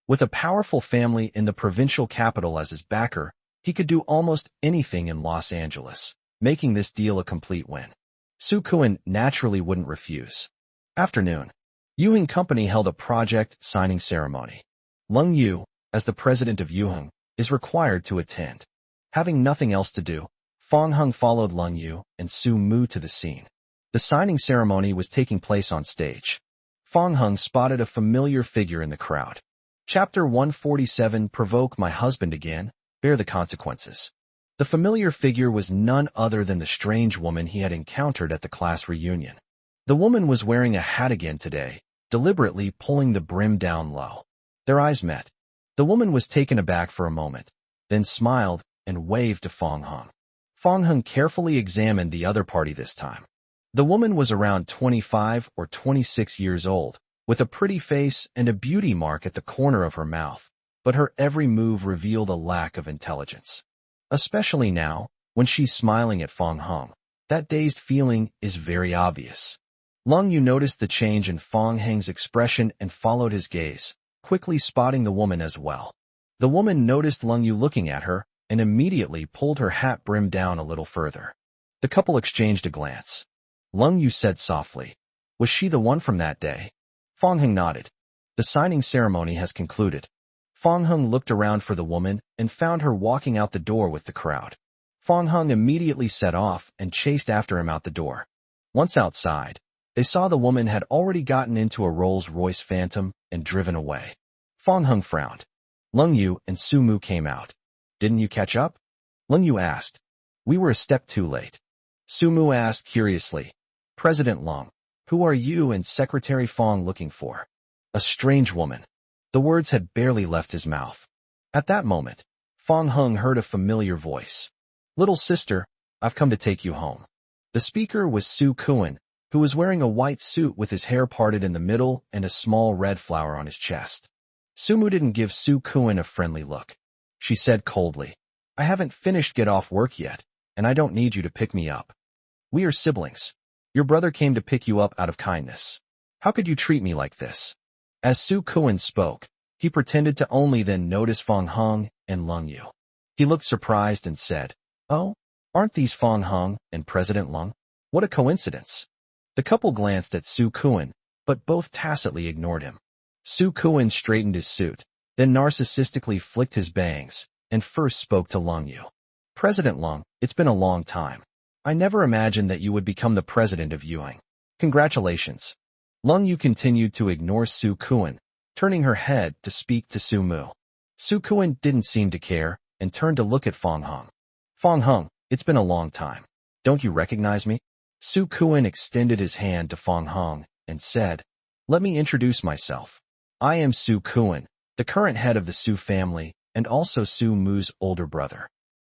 Speaker 1: With a powerful family in the provincial capital as his backer, he could do almost anything in Los Angeles, making this deal a complete win. Su Kuan naturally wouldn't refuse. Afternoon. Yuheng Company held a project signing ceremony. Lung Yu, as the president of Yuheng, is required to attend. Having nothing else to do, Fong Hung followed Lung Yu and Su Mu to the scene. The signing ceremony was taking place on stage. Fong Hung spotted a familiar figure in the crowd. Chapter 147, Provoke my husband again, bear the consequences. The familiar figure was none other than the strange woman he had encountered at the class reunion. The woman was wearing a hat again today, deliberately pulling the brim down low. Their eyes met. The woman was taken aback for a moment, then smiled and waved to Fong Hung. Fong Hung carefully examined the other party this time. The woman was around 25 or 26 years old, with a pretty face and a beauty mark at the corner of her mouth, but her every move revealed a lack of intelligence. Especially now, when she's smiling at Fong Hung. That dazed feeling is very obvious. Lung Yu noticed the change in Fong Hung's expression and followed his gaze, quickly spotting the woman as well. The woman noticed Lung Yu looking at her and immediately pulled her hat brim down a little further. The couple exchanged a glance. Lung Yu said softly, Was she the one from that day? Fong Hung nodded. The signing ceremony has concluded. Fong Hung looked around for the woman and found her walking out the door with the crowd. Fong Hung immediately set off and chased after him out the door. Once outside, they saw the woman had already gotten into a Rolls-Royce Phantom and driven away. Fong Hung frowned. Lung Yu and Su Mu came out. Didn't you catch up? Lung Yu asked. We were a step too late. Su Mu asked curiously. President Lung, who are you and Secretary Fong looking for? A strange woman. The words had barely left his mouth. At that moment, Fong Hung heard a familiar voice. Little sister, I've come to take you home. The speaker was Su Kuan, who was wearing a white suit with his hair parted in the middle and a small red flower on his chest. Su Mu didn't give Su Kuan a friendly look. She said coldly, I haven't finished get off work yet, and I don't need you to pick me up. We are siblings. Your brother came to pick you up out of kindness. How could you treat me like this? As Su Kuan spoke, he pretended to only then notice Fong Hung and Lung Yu. He looked surprised and said, Oh, aren't these Fong Hung and President Lung? What a coincidence. The couple glanced at Su Kuan, but both tacitly ignored him. Su Kuan straightened his suit, then narcissistically flicked his bangs, and first spoke to Lung Yu. President Lung, it's been a long time. I never imagined that you would become the president of Yuheng. Congratulations. Lung Yu continued to ignore Su Kuan, turning her head to speak to Su Mu. Su Kuan didn't seem to care and turned to look at Fong Hung. Fong Hung, it's been a long time. Don't you recognize me? Su Kuan extended his hand to Fong Hung and said, "Let me introduce myself. I am Su Kuan, the current head of the Su family and also Su Mu's older brother."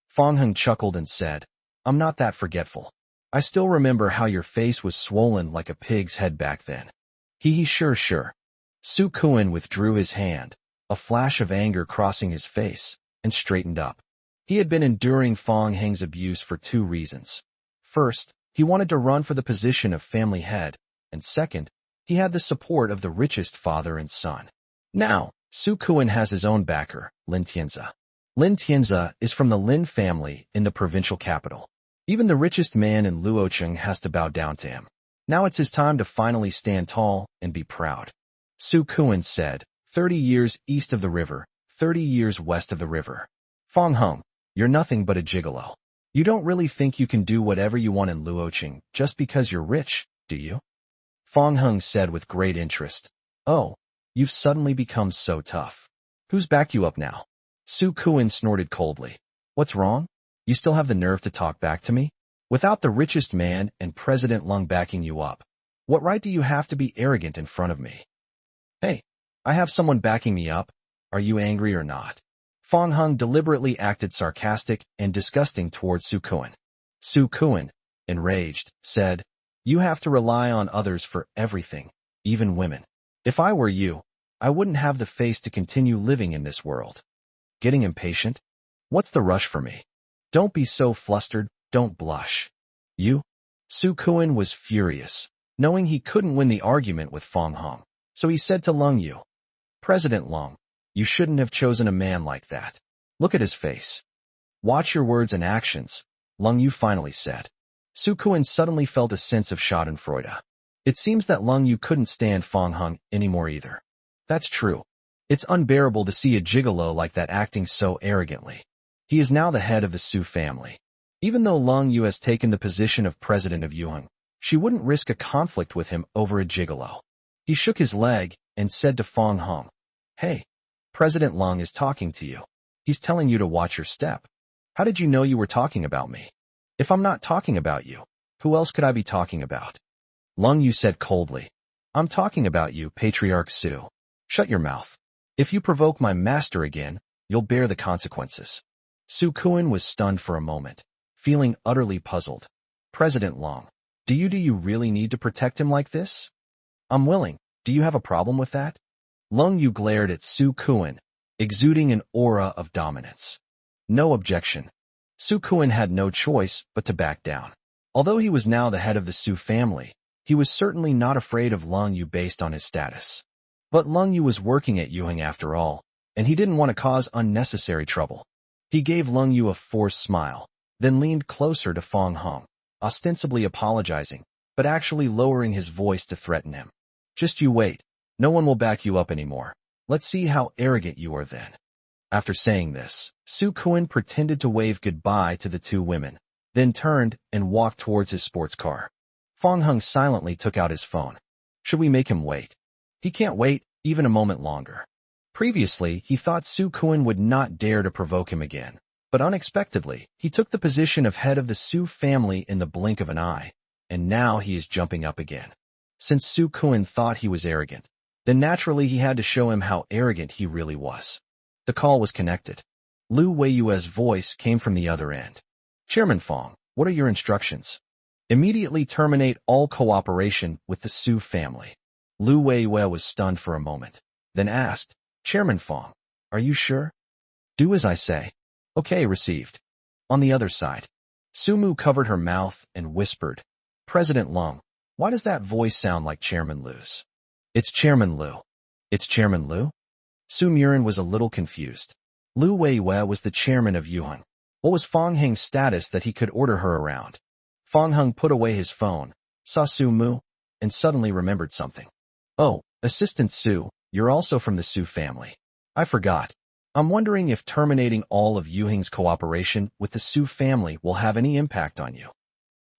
Speaker 1: Fong Hung chuckled and said, "I'm not that forgetful. I still remember how your face was swollen like a pig's head back then." Sure. Su Kuan withdrew his hand, a flash of anger crossing his face, and straightened up. He had been enduring Fong Heng's abuse for 2 reasons. First, he wanted to run for the position of family head, and second, he had the support of the richest father and son. Now, Su Kuan has his own backer, Lin Tianzi. Lin Tianzi is from the Lin family in the provincial capital. Even the richest man in Luocheng has to bow down to him. Now it's his time to finally stand tall and be proud. Su Kuan said, 30 years east of the river, 30 years west of the river. Fong Hung, you're nothing but a gigolo. You don't really think you can do whatever you want in Luocheng just because you're rich, do you? Fong Hung said with great interest. Oh, you've suddenly become so tough. Who's backed you up now? Su Kuan snorted coldly. What's wrong? You still have the nerve to talk back to me? Without the richest man and President Lung backing you up, what right do you have to be arrogant in front of me? Hey, I have someone backing me up. Are you angry or not? Fong Hung deliberately acted sarcastic and disgusting towards Su Kuan. Su Kuan, enraged, said, "You have to rely on others for everything, even women. If I were you, I wouldn't have the face to continue living in this world." Getting impatient? What's the rush for me? Don't be so flustered, don't blush. You? Su Kuan was furious, knowing he couldn't win the argument with Fong Hung, so he said to Lung Yu, "President Lung, you shouldn't have chosen a man like that. Look at his face. Watch your words and actions," Lung Yu finally said. Su Kuan suddenly felt a sense of schadenfreude. It seems that Lung Yu couldn't stand Fong Hung anymore either. That's true. It's unbearable to see a gigolo like that acting so arrogantly. He is now the head of the Su family. Even though Lung Yu has taken the position of president of Yuheng, she wouldn't risk a conflict with him over a gigolo. He shook his leg and said to Fong Hung, "Hey, President Lung is talking to you. He's telling you to watch your step. How did you know you were talking about me? If I'm not talking about you, who else could I be talking about?" Lung Yu said coldly, "I'm talking about you, Patriarch Su. Shut your mouth. If you provoke my master again, you'll bear the consequences." Su Kuan was stunned for a moment, feeling utterly puzzled. "President Lung, do you really need to protect him like this?" "I'm willing. Do you have a problem with that?" Lung Yu glared at Su Kuan, exuding an aura of dominance. No objection. Su Kuan had no choice but to back down. Although he was now the head of the Su family, he was certainly not afraid of Lung Yu based on his status. But Lung Yu was working at Yuheng after all, and he didn't want to cause unnecessary trouble. He gave Lung Yu a forced smile, then leaned closer to Fong Hung, ostensibly apologizing, but actually lowering his voice to threaten him. "Just you wait. No one will back you up anymore. Let's see how arrogant you are then." After saying this, Su Kuan pretended to wave goodbye to the 2 women, then turned and walked towards his sports car. Fong Hung silently took out his phone. Should we make him wait? He can't wait even a moment longer. Previously, he thought Su Kuan would not dare to provoke him again, but unexpectedly, he took the position of head of the Su family in the blink of an eye, and now he is jumping up again. Since Su Kuan thought he was arrogant, then naturally he had to show him how arrogant he really was. The call was connected. Lu Weiyue's voice came from the other end. "Chairman Fong, what are your instructions?" "Immediately terminate all cooperation with the Su family." Lu Weiyue was stunned for a moment, then asked, "Chairman Fong, are you sure?" "Do as I say." "Okay, received." On the other side, Su Mu covered her mouth and whispered, "President Lung, why does that voice sound like Chairman Lu's?" "It's Chairman Lu." "It's Chairman Lu?" Su Murin was a little confused. Lu Weiyue was the chairman of Yuheng. What was Fong Heng's status that he could order her around? Fong Hung put away his phone, saw Su Mu, and suddenly remembered something. "Oh, Assistant Su, you're also from the Su family. I forgot. I'm wondering if terminating all of Yuheng's cooperation with the Su family will have any impact on you."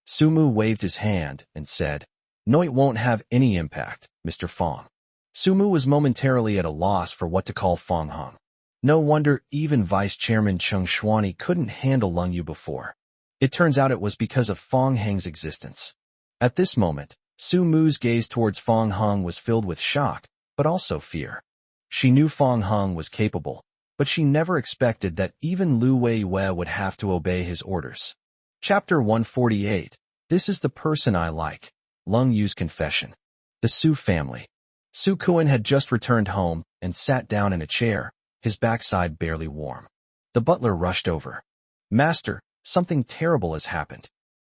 Speaker 1: Su Mu waved his hand and said, No, it won't have any impact, Mr. Fong. Sumu was momentarily at a loss for what to call Fong Hong. No wonder even Vice Chairman Cheng Shuani couldn't handle Lung Yu before. It turns out it was because of Fong Heng's existence. At this moment, Su Mu's gaze towards Fong Hong was filled with shock, but also fear. She knew Fong Hong was capable, but she never expected that even Lu Weiwei would have to obey his orders. Chapter 148. This is the person I like. Lung Yu's confession. The Su family. Su Kuan had just returned home and sat down in a chair, his backside barely warm. The butler rushed over. Master, something terrible has happened.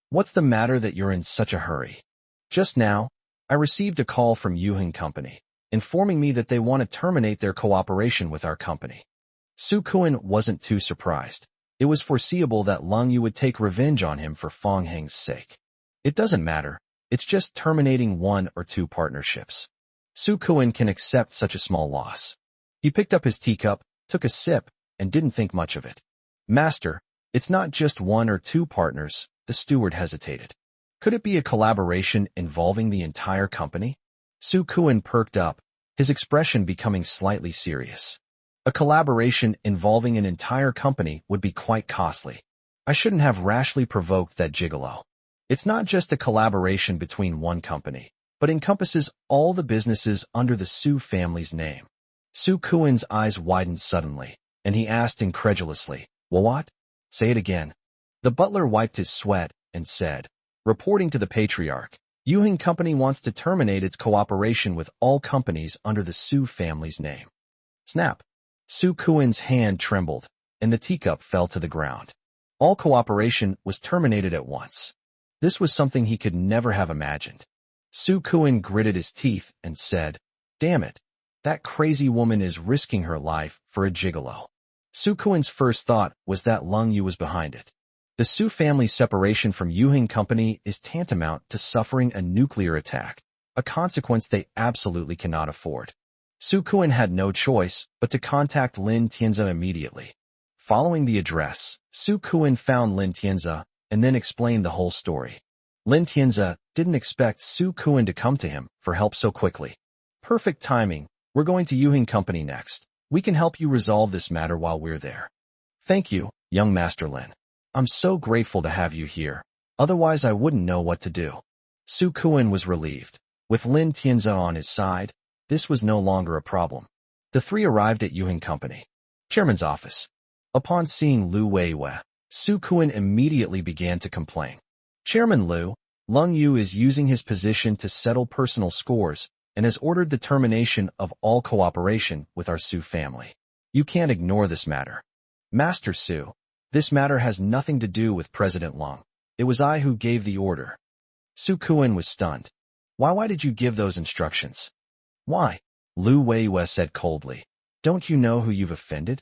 Speaker 1: What's the matter that you're in such a hurry? Just now, I received a call from Yuheng Company, informing me that they want to terminate their cooperation with our company. Su Kuan wasn't too surprised. It was foreseeable that Lung Yu would take revenge on him for Fong Heng's sake. It doesn't matter. It's just terminating 1 or 2 partnerships. Su Kuan can accept such a small loss. He picked up his teacup, took a sip, and didn't think much of it. Master, it's not just 1 or 2 partners, the steward hesitated. Could it be a collaboration involving the entire company? Su Kuan perked up, his expression becoming slightly serious. A collaboration involving an entire company would be quite costly. I shouldn't have rashly provoked that gigolo. It's not just a collaboration between one company, but encompasses all the businesses under the Su family's name. Su Kuan's eyes widened suddenly, and he asked incredulously, What? Say it again. The butler wiped his sweat and said, Reporting to the patriarch, Yuheng Company wants to terminate its cooperation with all companies under the Su family's name. Snap. Su Kuan's hand trembled, and the teacup fell to the ground. All cooperation was terminated at once. This was something he could never have imagined. Su Kuan gritted his teeth and said, Damn it. That crazy woman is risking her life for a gigolo. Su Kuan's first thought was that Lung Yu was behind it. The Su family's separation from Yuheng Company is tantamount to suffering a nuclear attack, a consequence they absolutely cannot afford. Su Kuan had no choice but to contact Lin Tianzi immediately. Following the address, Su Kuan found Lin Tianzi and then explained the whole story. Lin Tianzi didn't expect Su Kuan to come to him for help so quickly. Perfect timing. We're going to Yuheng Company next. We can help you resolve this matter while we're there. Thank you, young Master Lin. I'm so grateful to have you here. Otherwise I wouldn't know what to do. Su Kuan was relieved. With Lin Tianzi on his side, this was no longer a problem. The three arrived at Yuheng Company. Chairman's office. Upon seeing Lu Weiwei, Su Kuan immediately began to complain. Chairman Lu, Lung Yu is using his position to settle personal scores and has ordered the termination of all cooperation with our Su family. You can't ignore this matter. Master Su, this matter has nothing to do with President Lung. It was I who gave the order. Su Kuan was stunned. Why did you give those instructions? Why? Lu Weiwei said coldly. Don't you know who you've offended?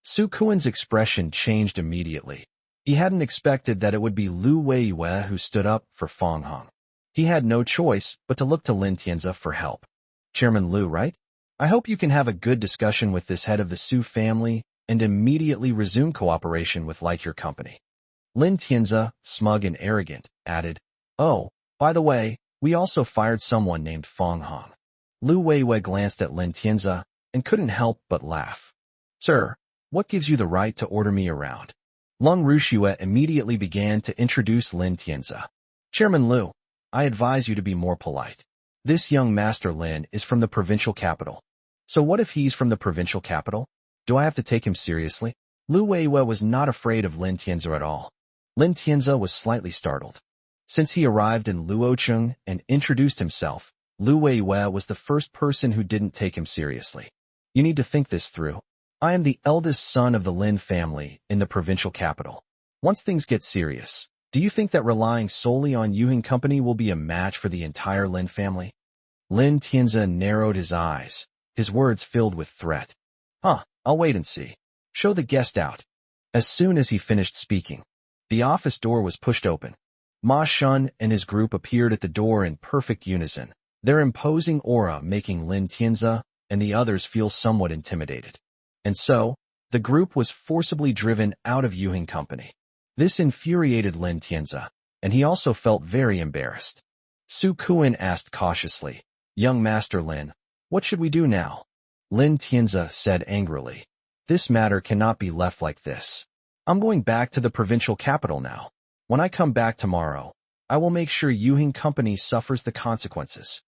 Speaker 1: Su Kuan's expression changed immediately. He hadn't expected that it would be Lu Weiwei who stood up for Fong Hong. He had no choice but to look to Lin Tianzi for help. Chairman Lu, right? I hope you can have a good discussion with this head of the Su family and immediately resume cooperation with like your company. Lin Tianzi, smug and arrogant, added, Oh, by the way, we also fired someone named Fong Hong. Lu Weiwei glanced at Lin Tianzi and couldn't help but laugh. Sir, what gives you the right to order me around? Lung Ruxue immediately began to introduce Lin Tianzi. Chairman Lu, I advise you to be more polite. This young Master Lin is from the provincial capital. So what if he's from the provincial capital? Do I have to take him seriously? Lu Weiwei was not afraid of Lin Tianzi at all. Lin Tianzi was slightly startled. Since he arrived in Luocheng and introduced himself, Lu Weiwei was the first person who didn't take him seriously. You need to think this through. I am the eldest son of the Lin family in the provincial capital. Once things get serious, do you think that relying solely on Yuheng Company will be a match for the entire Lin family? Lin Tianzi narrowed his eyes, his words filled with threat. I'll wait and see. Show the guest out. As soon as he finished speaking, the office door was pushed open. Ma Shun and his group appeared at the door in perfect unison, their imposing aura making Lin Tianzi and the others feel somewhat intimidated. And so, the group was forcibly driven out of Yuheng Company. This infuriated Lin Tianzi, and he also felt very embarrassed. Su Kuan asked cautiously. Young Master Lin, what should we do now? Lin Tianzi said angrily. This matter cannot be left like this. I'm going back to the provincial capital now. When I come back tomorrow, I will make sure Yuhing Company suffers the consequences.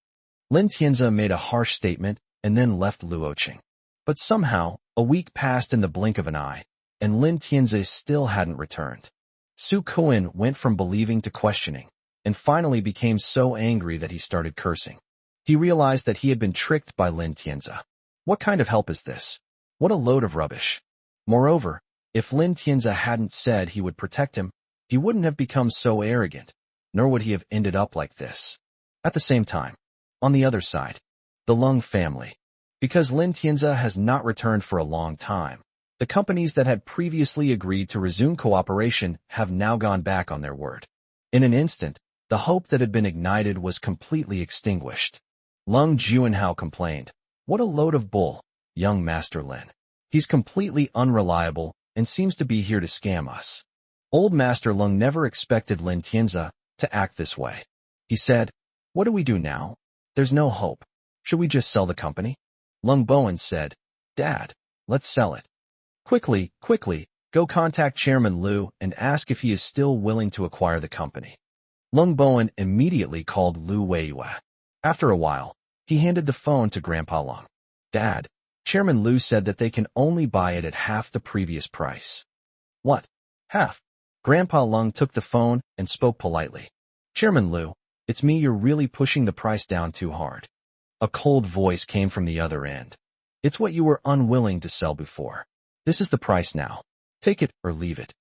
Speaker 1: Lin Tianzi made a harsh statement and then left Luoqing. But somehow, a week passed in the blink of an eye, and Lin Tianzi still hadn't returned. Su Kuan went from believing to questioning, and finally became so angry that he started cursing. He realized that he had been tricked by Lin Tianzi. What kind of help is this? What a load of rubbish. Moreover, if Lin Tianzi hadn't said he would protect him, he wouldn't have become so arrogant, nor would he have ended up like this. At the same time, on the other side, the Lung family. Because Lin Tianzi has not returned for a long time, the companies that had previously agreed to resume cooperation have now gone back on their word. In an instant, the hope that had been ignited was completely extinguished. Lung Juanhao complained, "What a load of bull, young Master Lin. He's completely unreliable and seems to be here to scam us." Old Master Lung never expected Lin Tianzi to act this way. He said, "What do we do now? There's no hope. Should we just sell the company?" Lung Bowen said, "Dad, let's sell it. Quickly, go contact Chairman Liu and ask if he is still willing to acquire the company." Lung Bowen immediately called Liu Weiyue. After a while, he handed the phone to Grandpa Lung. "Dad, Chairman Liu said that they can only buy it at half the previous price." "What? Half?" Grandpa Lung took the phone and spoke politely. "Chairman Liu, it's me, you're really pushing the price down too hard." A cold voice came from the other end. "It's what you were unwilling to sell before. This is the price now. Take it or leave it."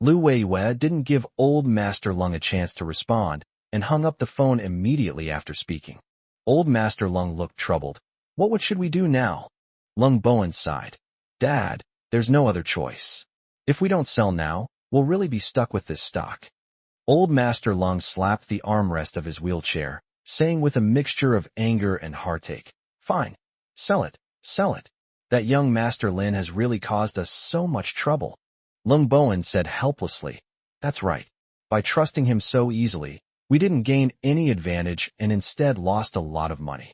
Speaker 1: Liu Weiyue didn't give Old Master Lung a chance to respond and hung up the phone immediately after speaking. Old Master Lung looked troubled. What should we do now?" Lung Bowen sighed. "Dad, there's no other choice. If we don't sell now, we'll really be stuck with this stock." Old Master Lung slapped the armrest of his wheelchair, saying with a mixture of anger and heartache, "Fine. Sell it. That young Master Lin has really caused us so much trouble." Lung Bowen said helplessly, "That's right. By trusting him so easily, we didn't gain any advantage and instead lost a lot of money."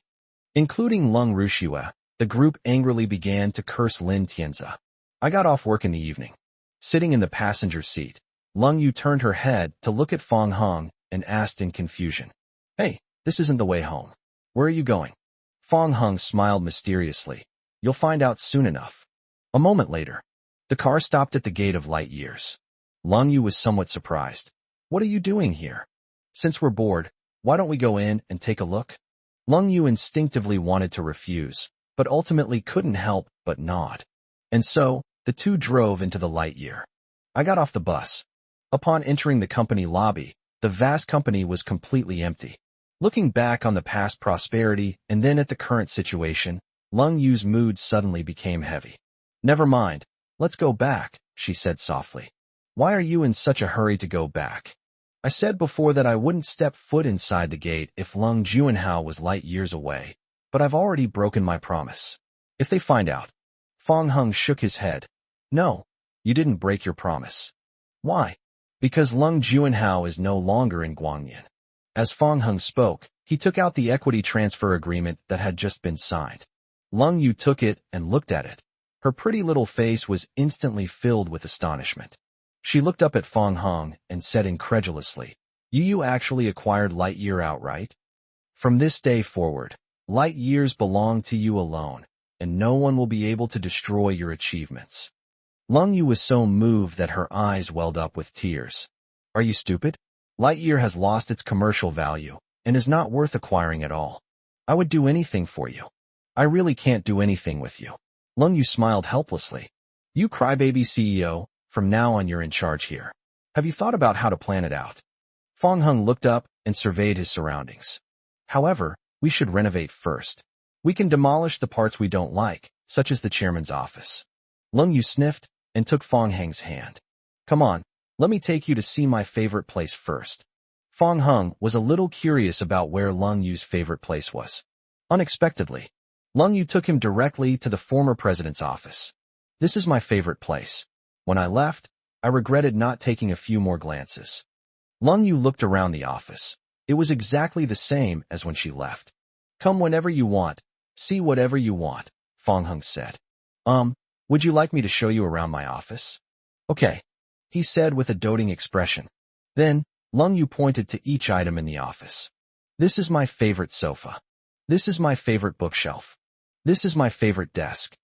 Speaker 1: Including Lung Rushue, the group angrily began to curse Lin Tianzi. I got off work in the evening. Sitting in the passenger seat, Lung Yu turned her head to look at Fong Hong and asked in confusion, "Hey, this isn't the way home. Where are you going?" Fong Hong smiled mysteriously. "You'll find out soon enough." A moment later, the car stopped at the gate of Light Years. Lung Yu was somewhat surprised. "What are you doing here? Since we're bored, why don't we go in and take a look?" Lung Yu instinctively wanted to refuse, but ultimately couldn't help but nod. And so, the two drove into the Light Year. I got off the bus. Upon entering the company lobby, the vast company was completely empty. Looking back on the past prosperity and then at the current situation, Lung Yu's mood suddenly became heavy. "Never mind, let's go back," she said softly. "Why are you in such a hurry to go back? I said before that I wouldn't step foot inside the gate if Lung Juanhao was light years away, but I've already broken my promise. If they find out..." Fong Hung shook his head. "No, you didn't break your promise." "Why?" "Because Lung Juanhao is no longer in Guangyan." As Fong Hung spoke, he took out the equity transfer agreement that had just been signed. Lung Yu took it and looked at it. Her pretty little face was instantly filled with astonishment. She looked up at Fong Hong and said incredulously, You actually acquired Light Year outright? From this day forward, Light Years belong to you alone, and no one will be able to destroy your achievements." Lung Yu was so moved that her eyes welled up with tears. "Are you stupid? Light Year has lost its commercial value and is not worth acquiring at all. I would do anything for you. I really can't do anything with you." Lung Yu smiled helplessly. "You crybaby CEO, from now on you're in charge here. Have you thought about how to plan it out?" Fong Hung looked up and surveyed his surroundings. "However, we should renovate first. We can demolish the parts we don't like, such as the chairman's office." Lung Yu sniffed and took Fong Heng's hand. "Come on, let me take you to see my favorite place first." Fong Hung was a little curious about where Lung Yu's favorite place was. Unexpectedly, Lung Yu took him directly to the former president's office. "This is my favorite place. When I left, I regretted not taking a few more glances." Lung Yu looked around the office. It was exactly the same as when she left. Come whenever you want, see whatever you want, Fong Hung said. Would you like me to show you around my office? Okay, he said with a doting expression. Then, Lung Yu pointed to each item in the office. This is my favorite sofa. This is my favorite bookshelf. This is my favorite desk.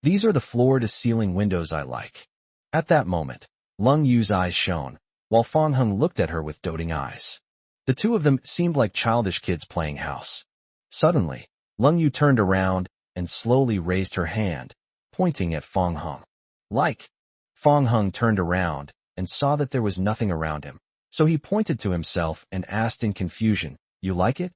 Speaker 1: These are the floor-to-ceiling windows I like. At that moment, Lung Yu's eyes shone, while Fong Hung looked at her with doting eyes. The two of them seemed like childish kids playing house. Suddenly, Lung Yu turned around and slowly raised her hand, pointing at Fong Hung. Like. Fong Hung turned around and saw that there was nothing around him, so he pointed to himself and asked in confusion, You like it?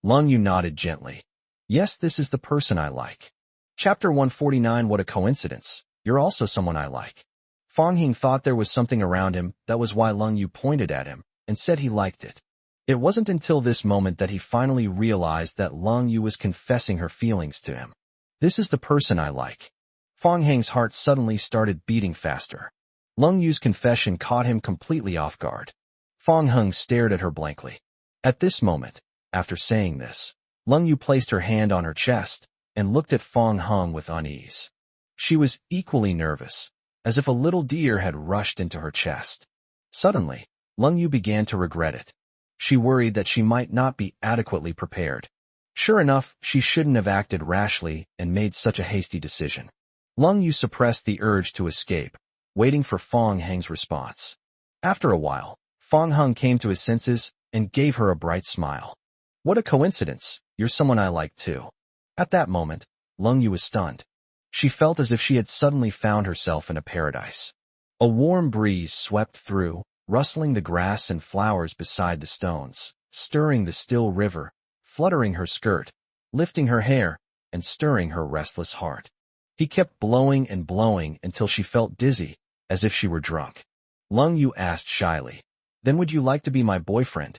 Speaker 1: Lung Yu nodded gently. Yes, this is the person I like. Chapter 149. What a coincidence. You're also someone I like. Fong Hung thought there was something around him, that was why Lung Yu pointed at him and said he liked it. It wasn't until this moment that he finally realized that Lung Yu was confessing her feelings to him. This is the person I like. Fong Hung's heart suddenly started beating faster. Lung Yu's confession caught him completely off guard. Fong Hung stared at her blankly. At this moment, after saying this, Lung Yu placed her hand on her chest and looked at Fong Hung with unease. She was equally nervous, as if a little deer had rushed into her chest. Suddenly, Lung Yu began to regret it. She worried that she might not be adequately prepared. Sure enough, she shouldn't have acted rashly and made such a hasty decision. Lung Yu suppressed the urge to escape, waiting for Fong Hung's response. After a while, Fong Hung came to his senses and gave her a bright smile. What a coincidence, you're someone I like too. At that moment, Lung Yu was stunned. She felt as if she had suddenly found herself in a paradise. A warm breeze swept through, rustling the grass and flowers beside the stones, stirring the still river, fluttering her skirt, lifting her hair, and stirring her restless heart. He kept blowing and blowing until she felt dizzy, as if she were drunk. Lung Yu asked shyly, Then would you like to be my boyfriend?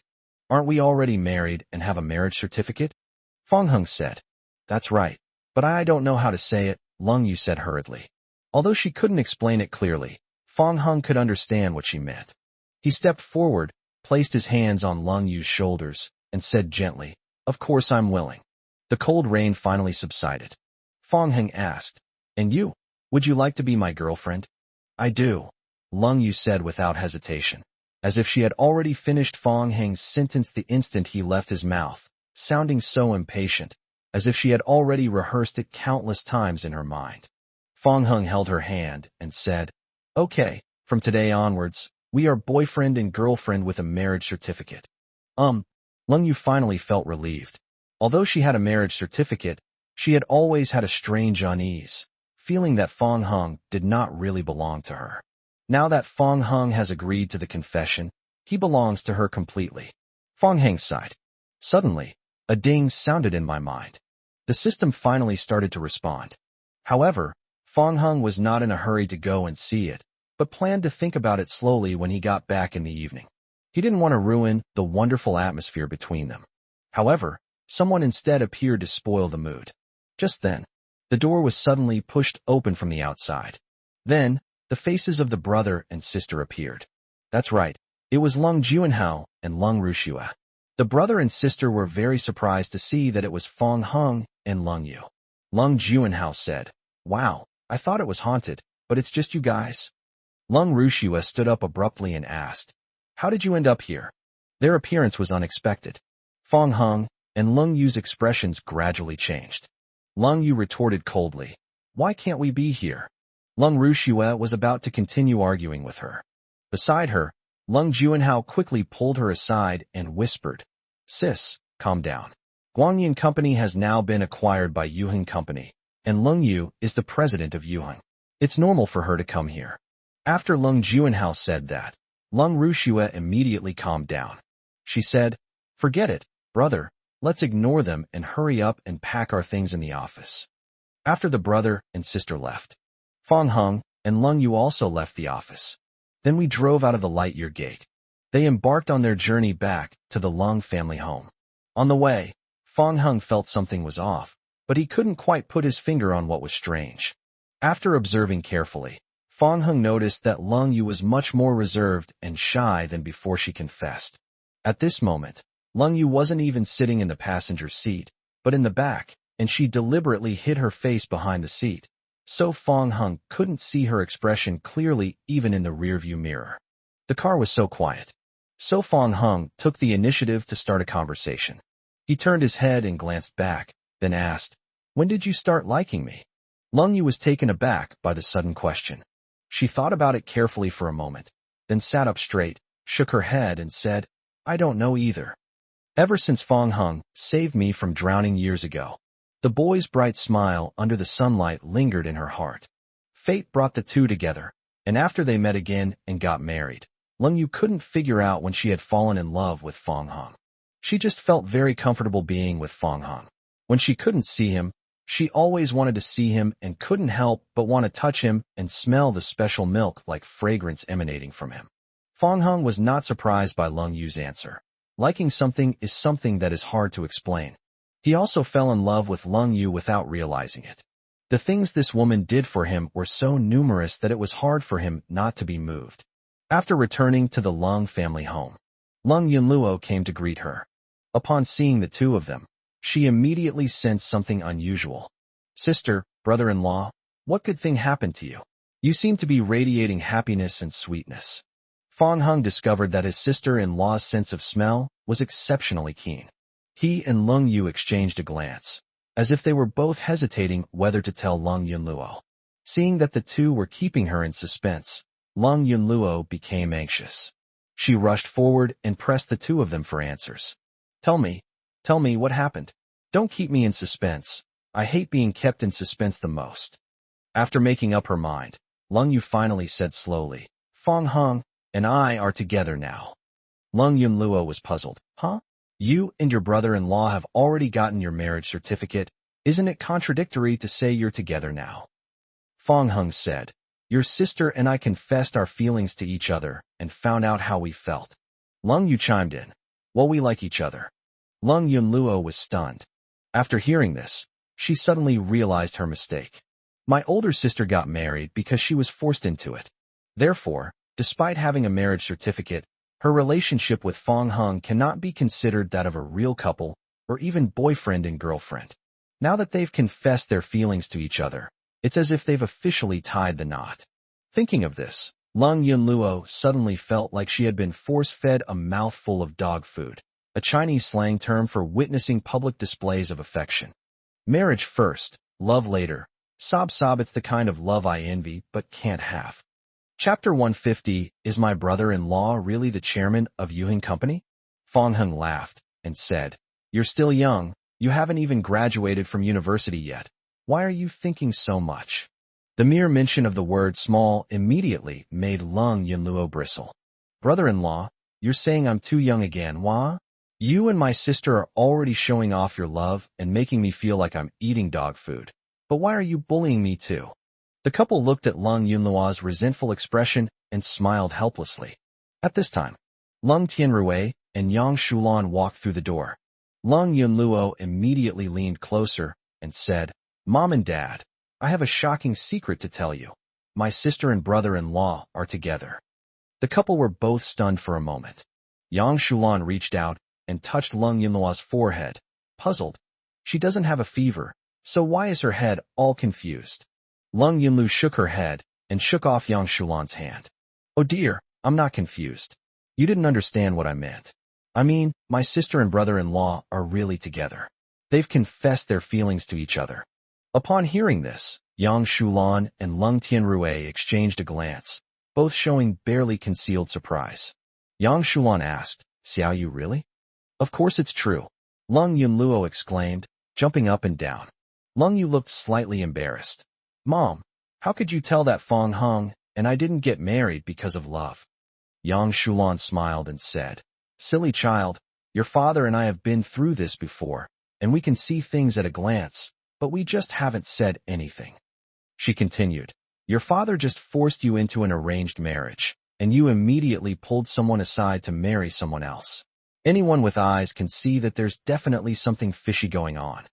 Speaker 1: Aren't we already married and have a marriage certificate? Fong Hung said, That's right, but I don't know how to say it, Lung Yu said hurriedly. Although she couldn't explain it clearly, Fong Hung could understand what she meant. He stepped forward, placed his hands on Lung Yu's shoulders, and said gently, Of course I'm willing. The cold rain finally subsided. Fong Hung asked, And you? Would you like to be my girlfriend? I do, Lung Yu said without hesitation, as if she had already finished Fong Hung's sentence the instant he left his mouth, sounding so impatient, as if she had already rehearsed it countless times in her mind. Fong Hung held her hand and said, Okay, from today onwards, we are boyfriend and girlfriend with a marriage certificate. Lung Yu finally felt relieved. Although she had a marriage certificate, she had always had a strange unease, feeling that Fong Hung did not really belong to her. Now that Fong Hung has agreed to the confession, he belongs to her completely. Fong Hung sighed. Suddenly, a ding sounded in my mind. The system finally started to respond. However, Fong Hung was not in a hurry to go and see it, but planned to think about it slowly when he got back in the evening. He didn't want to ruin the wonderful atmosphere between them. However, someone instead appeared to spoil the mood. Just then, the door was suddenly pushed open from the outside. Then, the faces of the brother and sister appeared. That's right, it was Lung Juanhao and Lung Rushua. The brother and sister were very surprised to see that it was Fong Hung and Lung Yu. Lung Juanhao said, Wow, I thought it was haunted, but it's just you guys. Lung Rushua stood up abruptly and asked, How did you end up here? Their appearance was unexpected. Fong Hung and Lung Yu's expressions gradually changed. Lung Yu retorted coldly, Why can't we be here? Lung Rushua was about to continue arguing with her. Beside her, Lung Juanhao quickly pulled her aside and whispered, Sis, calm down. Guangyan Company has now been acquired by Yuheng Company, and Lung Yu is the president of Yuheng. It's normal for her to come here. After Lung Juanhao said that, Lung Rushua immediately calmed down. She said, Forget it, brother, let's ignore them and hurry up and pack our things in the office. After the brother and sister left, Fong Hung and Lung Yu also left the office. Then we drove out of the light year gate. They embarked on their journey back to the Lung family home. On the way, Fong Hung felt something was off, but he couldn't quite put his finger on what was strange. After observing carefully, Fong Hung noticed that Lung Yu was much more reserved and shy than before she confessed. At this moment, Lung Yu wasn't even sitting in the passenger seat, but in the back, and she deliberately hid her face behind the seat, so Fong Hung couldn't see her expression clearly even in the rearview mirror. The car was so quiet. So Fong Hung took the initiative to start a conversation. He turned his head and glanced back, then asked, "When did you start liking me?" Lung Yu was taken aback by the sudden question. She thought about it carefully for a moment, then sat up straight, shook her head and said, "I don't know either. Ever since Fong Hung saved me from drowning years ago." The boy's bright smile under the sunlight lingered in her heart. Fate brought the two together, and after they met again and got married, Lung Yu couldn't figure out when she had fallen in love with Fong Hung. She just felt very comfortable being with Fong Hung. When she couldn't see him, she always wanted to see him and couldn't help but want to touch him and smell the special milk-like fragrance emanating from him. Fong Hung was not surprised by Lung Yu's answer. Liking something is something that is hard to explain. He also fell in love with Lung Yu without realizing it. The things this woman did for him were so numerous that it was hard for him not to be moved. After returning to the Lung family home, Lung Yunluo came to greet her. Upon seeing the two of them, she immediately sensed something unusual. "Sister, brother-in-law, what good thing happened to you? You seem to be radiating happiness and sweetness." Fong Hung discovered that his sister-in-law's sense of smell was exceptionally keen. He and Lung Yu exchanged a glance, as if they were both hesitating whether to tell Lung Yunluo. Seeing that the two were keeping her in suspense, Lung Yunluo became anxious. She rushed forward and pressed the two of them for answers. Tell me what happened. Don't keep me in suspense. I hate being kept in suspense the most." After making up her mind, Lung Yu finally said slowly, "Fong Hung and I are together now." Lung Yunluo was puzzled. "Huh? You and your brother-in-law have already gotten your marriage certificate. Isn't it contradictory to say you're together now?" Fong Hung said, "Your sister and I confessed our feelings to each other and found out how we felt." Lung Yu chimed in, "Well, we like each other." Lung Yunluo was stunned. After hearing this, she suddenly realized her mistake. "My older sister got married because she was forced into it. Therefore, despite having a marriage certificate, her relationship with Fong Hung cannot be considered that of a real couple or even boyfriend and girlfriend. Now that they've confessed their feelings to each other, it's as if they've officially tied the knot." Thinking of this, Lung Yunluo suddenly felt like she had been force-fed a mouthful of dog food, a Chinese slang term for witnessing public displays of affection. Marriage first, love later. Sob sob, it's the kind of love I envy but can't have. Chapter 150, Is my brother-in-law really the chairman of Yuhing Company? Fong Hung laughed and said, "You're still young. You haven't even graduated from university yet. Why are you thinking so much?" The mere mention of the word small immediately made Lung Yunluo bristle. "Brother-in-law, you're saying I'm too young again, wah? You and my sister are already showing off your love and making me feel like I'm eating dog food. But why are you bullying me too?" The couple looked at Lung Yunluo's resentful expression and smiled helplessly. At this time, Lung Tianrui and Yang Shulan walked through the door. Lung Yunluo immediately leaned closer and said, "Mom and Dad, I have a shocking secret to tell you. My sister and brother-in-law are together." The couple were both stunned for a moment. Yang Shulan reached out and touched Lung Yunluo's forehead, puzzled. She doesn't have a fever, so why is her head all confused? Lung Yunlu shook her head and shook off Yang Shulan's hand. "Oh dear, I'm not confused. You didn't understand what I meant. I mean, my sister and brother-in-law are really together. They've confessed their feelings to each other." Upon hearing this, Yang Shulan and Lung Tianrui exchanged a glance, both showing barely concealed surprise. Yang Shulan asked, "Xiao Yu really?" "Of course it's true," Lung Yunluo exclaimed, jumping up and down. Lung Yu looked slightly embarrassed. "Mom, how could you tell that Fong Hung and I didn't get married because of love?" Yang Shulan smiled and said, "Silly child, your father and I have been through this before, and we can see things at a glance, but we just haven't said anything." She continued, "Your father just forced you into an arranged marriage, and you immediately pulled someone aside to marry someone else. Anyone with eyes can see that there's definitely something fishy going on."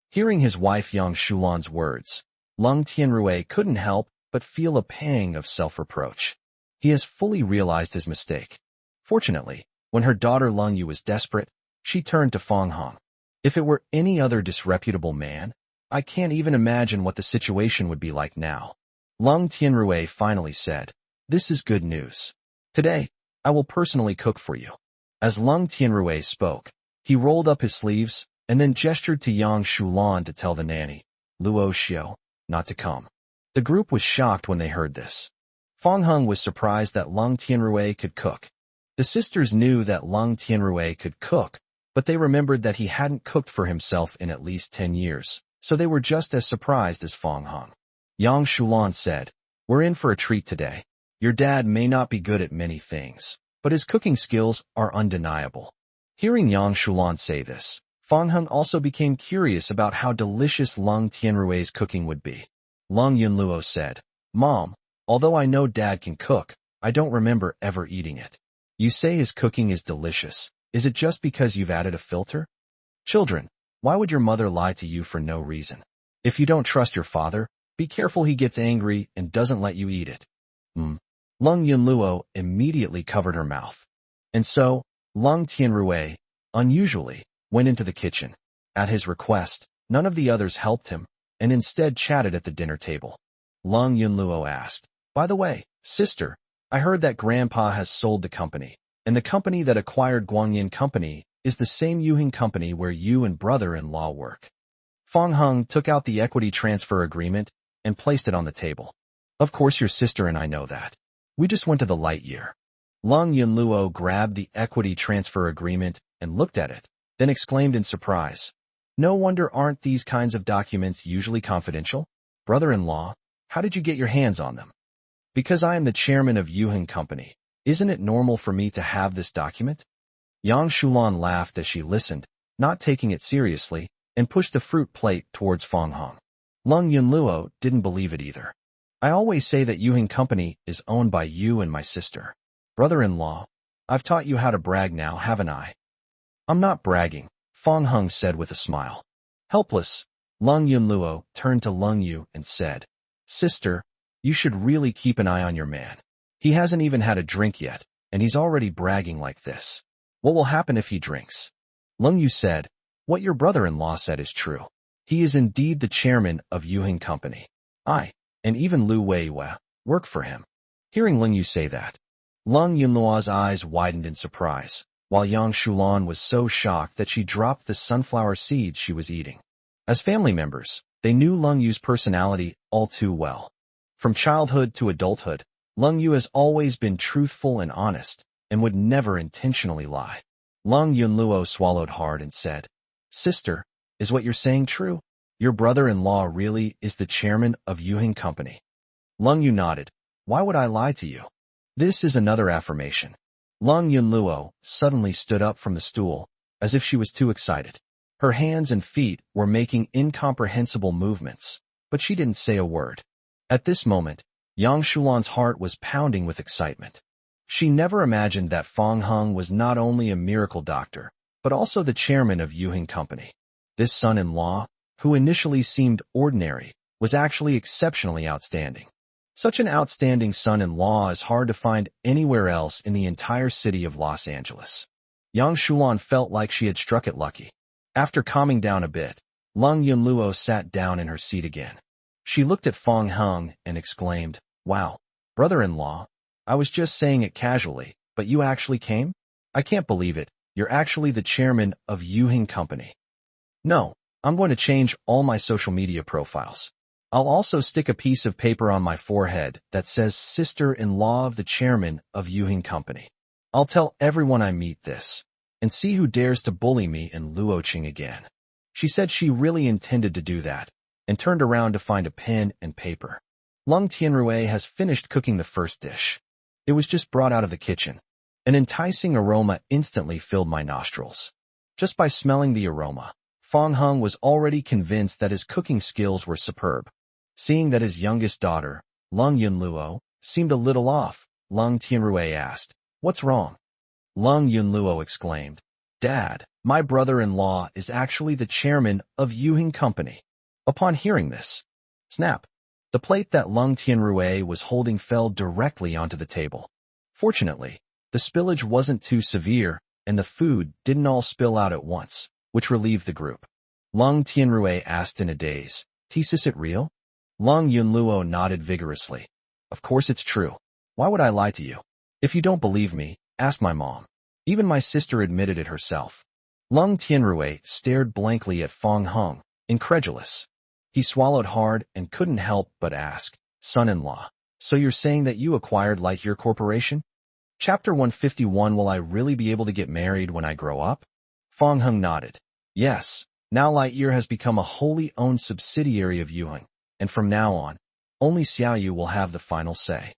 Speaker 1: Hearing his wife Yang Shulan's words, Lung Tianrui couldn't help but feel a pang of self-reproach. He has fully realized his mistake. Fortunately, when her daughter Lung Yu was desperate, She turned to Fong Hong. If it were any other disreputable man, I can't even imagine what the situation would be like now. Lung Tianrui finally said, "This is good news. Today, I will personally cook for you." As Lung Tianrui spoke, he rolled up his sleeves and then gestured to Yang Shulan to tell the nanny, Luo Xiao, not to come. The group was shocked when they heard this. Fong Hung was surprised that Lung Tianrui could cook. The sisters knew that Lung Tianrui could cook, but they remembered that he hadn't cooked for himself in at least 10 years, so they were just as surprised as Fong Hung. Yang Shulan said, "We're in for a treat today. Your dad may not be good at many things, but his cooking skills are undeniable." Hearing Yang Shulan say this, Fong Hung also became curious about how delicious Lung Tianrui's cooking would be. Lung Yunluo said, "Mom, although I know Dad can cook, I don't remember ever eating it. You say his cooking is delicious. Is it just because you've added a filter? Children, why would your mother lie to you for no reason? If you don't trust your father, be careful he gets angry and doesn't let you eat it." Lung Yunluo immediately covered her mouth. And so, Lung Tianrui, unusually, went into the kitchen. At his request, none of the others helped him, and instead chatted at the dinner table. Lung Yunluo asked, "By the way, sister, I heard that Grandpa has sold the company, and the company that acquired Guangyin Company is the same Yuhing Company where you and brother-in-law work." Fong Hung took out the equity transfer agreement and placed it on the table. "Of course your sister and I know that. We just went to the light year." Lung Yunluo grabbed the equity transfer agreement and looked at it, then exclaimed in surprise, "No wonder aren't these kinds of documents usually confidential? Brother-in-law, how did you get your hands on them?" "Because I am the chairman of Yuheng Company. Isn't it normal for me to have this document?" Yang Shulan laughed as she listened, not taking it seriously, and pushed the fruit plate towards Fong Hong. Lung Yunluo didn't believe it either. "I always say that Yuheng Company is owned by you and my sister. Brother-in-law, I've taught you how to brag now, haven't I?" "I'm not bragging," Fong Hung said with a smile. Helpless, Lung Yunluo turned to Lung Yu and said, "Sister, you should really keep an eye on your man. He hasn't even had a drink yet, and he's already bragging like this. What will happen if he drinks?" Lung Yu said, "What your brother-in-law said is true. He is indeed the chairman of Yuheng Company. I, and even Lu Weiwei, work for him." Hearing Lung Yu say that, Lung Yunluo's eyes widened in surprise, while Yang Shulan was so shocked that she dropped the sunflower seeds she was eating. As family members, they knew Lung Yu's personality all too well. From childhood to adulthood, Lung Yu has always been truthful and honest, and would never intentionally lie. Lung Yunluo swallowed hard and said, "Sister, is what you're saying true? Your brother-in-law really is the chairman of Yuheng Company?" Lung Yu nodded. "Why would I lie to you? This is another affirmation." Lung Yunluo suddenly stood up from the stool, as if she was too excited. Her hands and feet were making incomprehensible movements, but she didn't say a word. At this moment, Yang Shulan's heart was pounding with excitement. She never imagined that Fong Hung was not only a miracle doctor, but also the chairman of Yuheng Company. This son-in-law, who initially seemed ordinary, was actually exceptionally outstanding. Such an outstanding son-in-law is hard to find anywhere else in the entire city of Los Angeles. Yang Shulan felt like she had struck it lucky. After calming down a bit, Lung Yunluo sat down in her seat again. She looked at Fong Hung and exclaimed, "Wow, brother-in-law, I was just saying it casually, but you actually came? I can't believe it. You're actually the chairman of Yuheng Company." "No, I'm going to change all my social media profiles. I'll also stick a piece of paper on my forehead that says sister-in-law of the chairman of Yuheng Company. I'll tell everyone I meet this, and see who dares to bully me in Luoqing again." She said she really intended to do that, and turned around to find a pen and paper. Lung Tianrui has finished cooking the first dish. It was just brought out of the kitchen. An enticing aroma instantly filled my nostrils. Just by smelling the aroma, Fong Hung was already convinced that his cooking skills were superb. Seeing that his youngest daughter, Lung Yunluo, seemed a little off, Lung Tianrui asked, "What's wrong?" Lung Yunluo exclaimed, "Dad, my brother-in-law is actually the chairman of Yuheng Company." Upon hearing this, snap, the plate that Lung Tianrui was holding fell directly onto the table. Fortunately, the spillage wasn't too severe, and the food didn't all spill out at once, which relieved the group. Lung Tianrui asked in a daze, "Is it real?" Lung Yunluo nodded vigorously. "Of course it's true. Why would I lie to you? If you don't believe me, ask my mom. Even my sister admitted it herself." Lung Tianrui stared blankly at Fong Hung, incredulous. He swallowed hard and couldn't help but ask, "Son-in-law, so you're saying that you acquired Lightyear Corporation?" Chapter 151. Will I really be able to get married when I grow up? Fong Hung nodded. Yes, now Lightyear has become a wholly owned subsidiary of Yuheng, and from now on, only Xiaoyu will have the final say.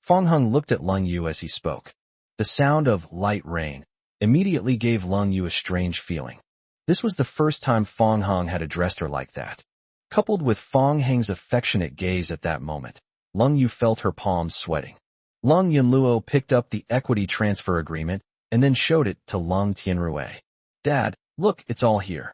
Speaker 1: Fong Hung looked at Lung Yu as he spoke. The sound of light rain immediately gave Lung Yu a strange feeling. This was the first time Fong Hung had addressed her like that. Coupled with Fong Hang's affectionate gaze at that moment, Lung Yu felt her palms sweating. Lung Yunluo picked up the equity transfer agreement and then showed it to Lung Tianrui. "Dad, look, it's all here."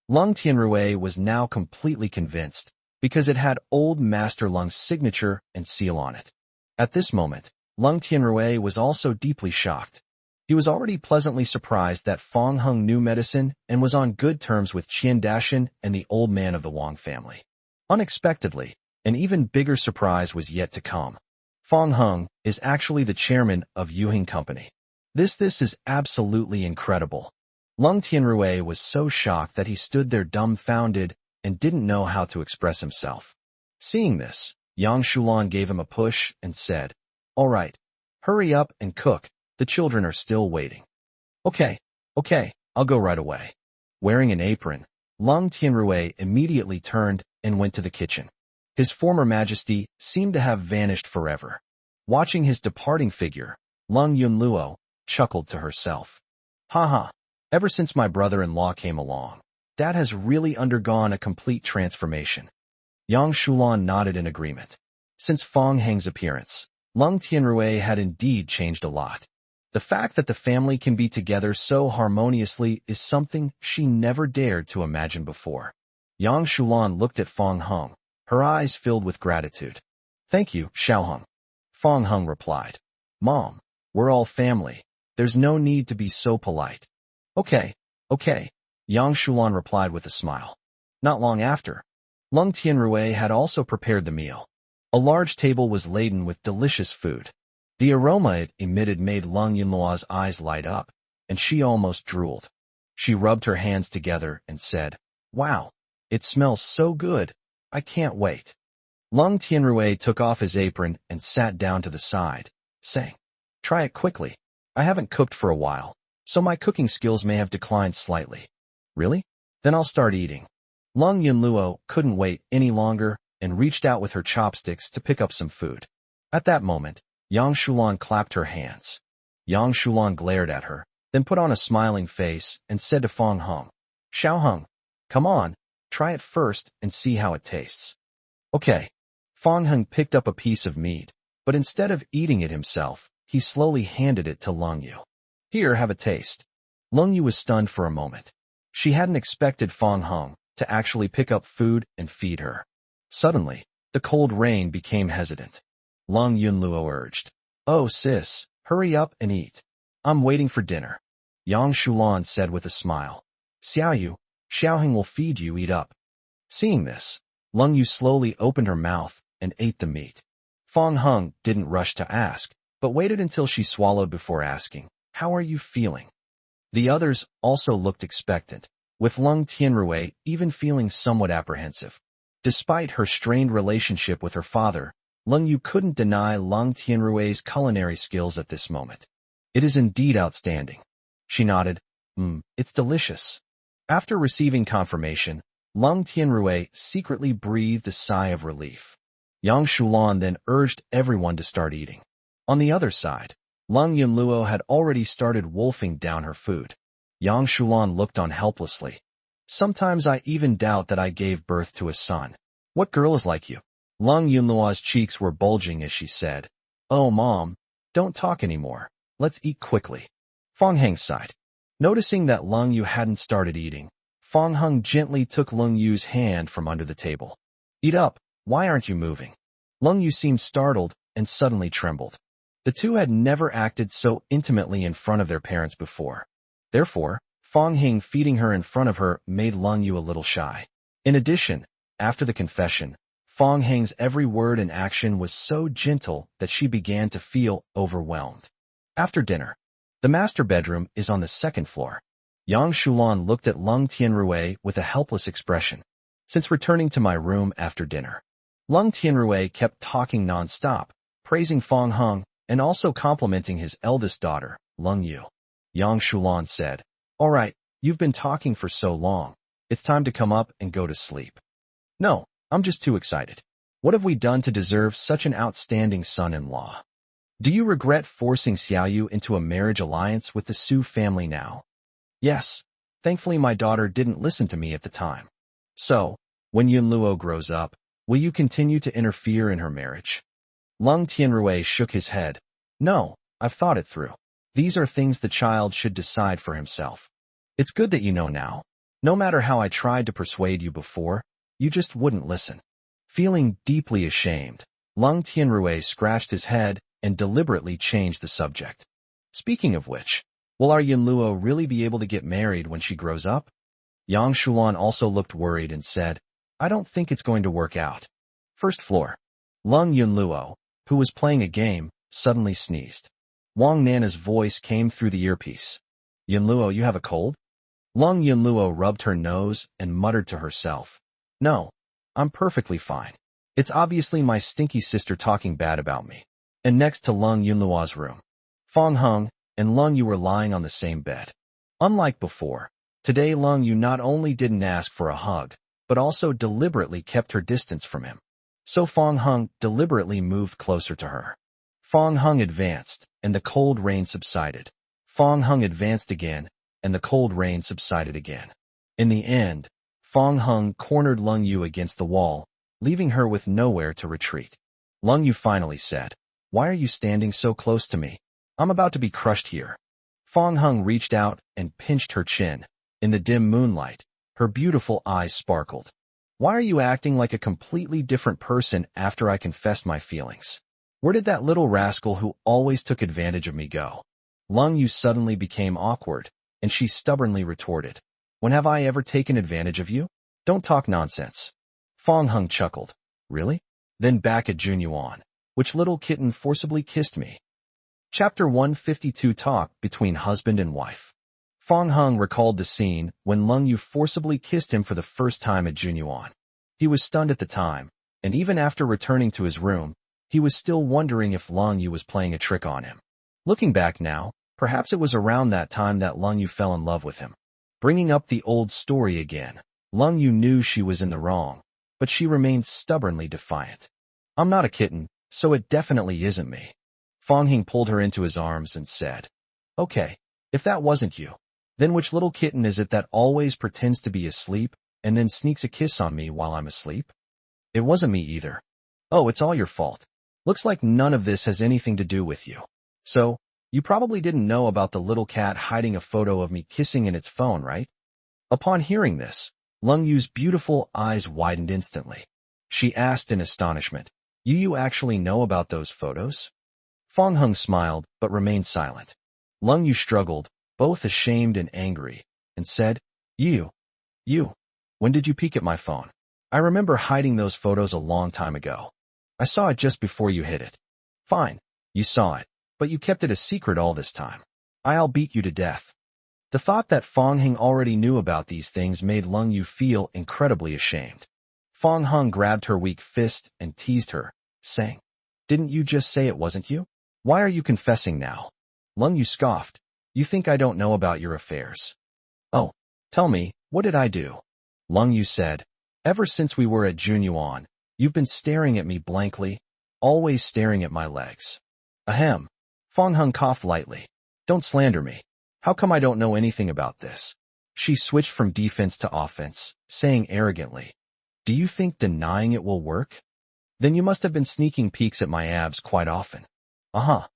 Speaker 1: Lung Tianrui was now completely convinced because it had old Master Lung's signature and seal on it. At this moment, Lung Tianrui was also deeply shocked. He was already pleasantly surprised that Fong Hung knew medicine and was on good terms with Qian Dashan and the old man of the Wang family. Unexpectedly, an even bigger surprise was yet to come. Fong Hung is actually the chairman of Yuheng Company. This is absolutely incredible. Lung Tianrui was so shocked that he stood there dumbfounded and didn't know how to express himself. Seeing this, Yang Shulan gave him a push and said, "All right, hurry up and cook. The children are still waiting." Okay, I'll go right away." Wearing an apron, Lung Tianrui immediately turned and went to the kitchen. His former majesty seemed to have vanished forever. Watching his departing figure, Lung Yunluo chuckled to herself. "Haha, ever since my brother-in-law came along, Dad has really undergone a complete transformation." Yang Shulan nodded in agreement. Since Fong Hang's appearance, Lung Tianrui had indeed changed a lot. The fact that the family can be together so harmoniously is something she never dared to imagine before. Yang Shulan looked at Fong Hung, her eyes filled with gratitude. "Thank you, Xiaoheng." Fong Hung replied, "Mom, we're all family. There's no need to be so polite." Okay, Yang Shulan replied with a smile. Not long after, Lung Tianrui had also prepared the meal. A large table was laden with delicious food. The aroma it emitted made Lung Yunluo's eyes light up, and she almost drooled. She rubbed her hands together and said, "Wow, it smells so good. I can't wait." Lung Tianrui took off his apron and sat down to the side, saying, "Try it quickly. I haven't cooked for a while, so my cooking skills may have declined slightly." "Really? Then I'll start eating." Lung Yunluo couldn't wait any longer and reached out with her chopsticks to pick up some food. At that moment, Yang Shulan clapped her hands. Yang Shulan glared at her, then put on a smiling face and said to Fong Hung, "Xiaoheng, come on, try it first and see how it tastes." Okay. Fong Hung picked up a piece of meat, but instead of eating it himself, he slowly handed it to Lung Yu. "Here, have a taste." Lung Yu was stunned for a moment. She hadn't expected Fong Hung to actually pick up food and feed her. Suddenly, the cold rain became hesitant. Lung Yunluo urged, "Oh sis, hurry up and eat. I'm waiting for dinner." Yang Shulan said with a smile, "Xiaoyu, Xiaoheng will feed you, eat up." Seeing this, Lung Yu slowly opened her mouth and ate the meat. Fong Hung didn't rush to ask, but waited until she swallowed before asking, "How are you feeling?" The others also looked expectant, with Lung Tianrui even feeling somewhat apprehensive. Despite her strained relationship with her father, Lung Yu couldn't deny Lung Tianrui's culinary skills at this moment. "It is indeed outstanding." She nodded, "It's delicious." After receiving confirmation, Lung Tianrui secretly breathed a sigh of relief. Yang Shulan then urged everyone to start eating. On the other side, Lung Yunluo had already started wolfing down her food. Yang Shulan looked on helplessly. "Sometimes I even doubt that I gave birth to a son. What girl is like you?" Lung Yunluo's cheeks were bulging as she said, "Oh Mom, don't talk anymore. Let's eat quickly." Fong Hang sighed. Noticing that Lung Yu hadn't started eating, Fong Hung gently took Lung Yu's hand from under the table. "Eat up, why aren't you moving?" Lung Yu seemed startled and suddenly trembled. The two had never acted so intimately in front of their parents before. Therefore, Fong Hing feeding her in front of her made Lung Yu a little shy. In addition, after the confession, Fong Hing's every word and action was so gentle that she began to feel overwhelmed. After dinner, the master bedroom is on the second floor. Yang Shulan looked at Lung Tianrui with a helpless expression. Since returning to my room after dinner, Lung Tianrui kept talking non-stop, praising Fong Hung, and also complimenting his eldest daughter, Lung Yu. Yang Shulan said, "All right, you've been talking for so long. It's time to come up and go to sleep." "No, I'm just too excited. What have we done to deserve such an outstanding son-in-law? Do you regret forcing Xiaoyu into a marriage alliance with the Su family now?" "Yes. Thankfully my daughter didn't listen to me at the time. So, when Yunluo grows up, will you continue to interfere in her marriage?" Lung Tianrui shook his head. "No, I've thought it through. These are things the child should decide for himself. It's good that you know now. No matter how I tried to persuade you before, you just wouldn't listen." Feeling deeply ashamed, Lung Tianrui scratched his head and deliberately changed the subject. "Speaking of which, will our Yunluo really be able to get married when she grows up?" Yang Shulan also looked worried and said, "I don't think it's going to work out." First floor. Lung Yunluo, who was playing a game, suddenly sneezed. Wang Nana's voice came through the earpiece. "Yunluo, you have a cold?" Lung Yunluo rubbed her nose and muttered to herself, "No, I'm perfectly fine. It's obviously my stinky sister talking bad about me." And next to Lung Yunluo's room, Fong Hung and Lung Yu were lying on the same bed. Unlike before, today Lung Yu not only didn't ask for a hug, but also deliberately kept her distance from him. So Fong Hung deliberately moved closer to her. Fong Hung advanced, and the cold rain subsided. Fong Hung advanced again, and the cold rain subsided again. In the end, Fong Hung cornered Lung Yu against the wall, leaving her with nowhere to retreat. Lung Yu finally said, "Why are you standing so close to me? I'm about to be crushed here." Fong Hung reached out and pinched her chin. In the dim moonlight, her beautiful eyes sparkled. "Why are you acting like a completely different person after I confessed my feelings? Where did that little rascal who always took advantage of me go?" Lung Yu suddenly became awkward, and she stubbornly retorted, "When have I ever taken advantage of you? Don't talk nonsense." Fong Hung chuckled. "Really? Then back at Junyuan, which little kitten forcibly kissed me?" Chapter 152 Talk between husband and wife. Fong Hung recalled the scene when Lung Yu forcibly kissed him for the first time at Junyuan. He was stunned at the time, and even after returning to his room, he was still wondering if Lung Yu was playing a trick on him. Looking back now, perhaps it was around that time that Lung Yu fell in love with him. Bringing up the old story again, Lung Yu knew she was in the wrong, but she remained stubbornly defiant. "I'm not a kitten, so it definitely isn't me." Fong Hing pulled her into his arms and said, "Okay, if that wasn't you, then which little kitten is it that always pretends to be asleep and then sneaks a kiss on me while I'm asleep?" "It wasn't me either." "Oh, it's all your fault. Looks like none of this has anything to do with you. So, you probably didn't know about the little cat hiding a photo of me kissing in its phone, right?" Upon hearing this, Lung Yu's beautiful eyes widened instantly. She asked in astonishment, You actually know about those photos?" Fong Hung smiled, but remained silent. Lung Yu struggled, both ashamed and angry, and said, You, when did you peek at my phone? I remember hiding those photos a long time ago. I saw it just before you hid it." "Fine, you saw it, but you kept it a secret all this time. I'll beat you to death." The thought that Fong Hung already knew about these things made Lung Yu feel incredibly ashamed. Fong Hung grabbed her weak fist and teased her, saying, "Didn't you just say it wasn't you? Why are you confessing now?" Lung Yu scoffed, "You think I don't know about your affairs?" "Oh, tell me, what did I do?" Lung Yu said, "Ever since we were at Junyuan, you've been staring at me blankly, always staring at my legs." "Ahem." Fong Hung coughed lightly. "Don't slander me. How come I don't know anything about this?" She switched from defense to offense, saying arrogantly, "Do you think denying it will work? Then you must have been sneaking peeks at my abs quite often." "Uh-huh."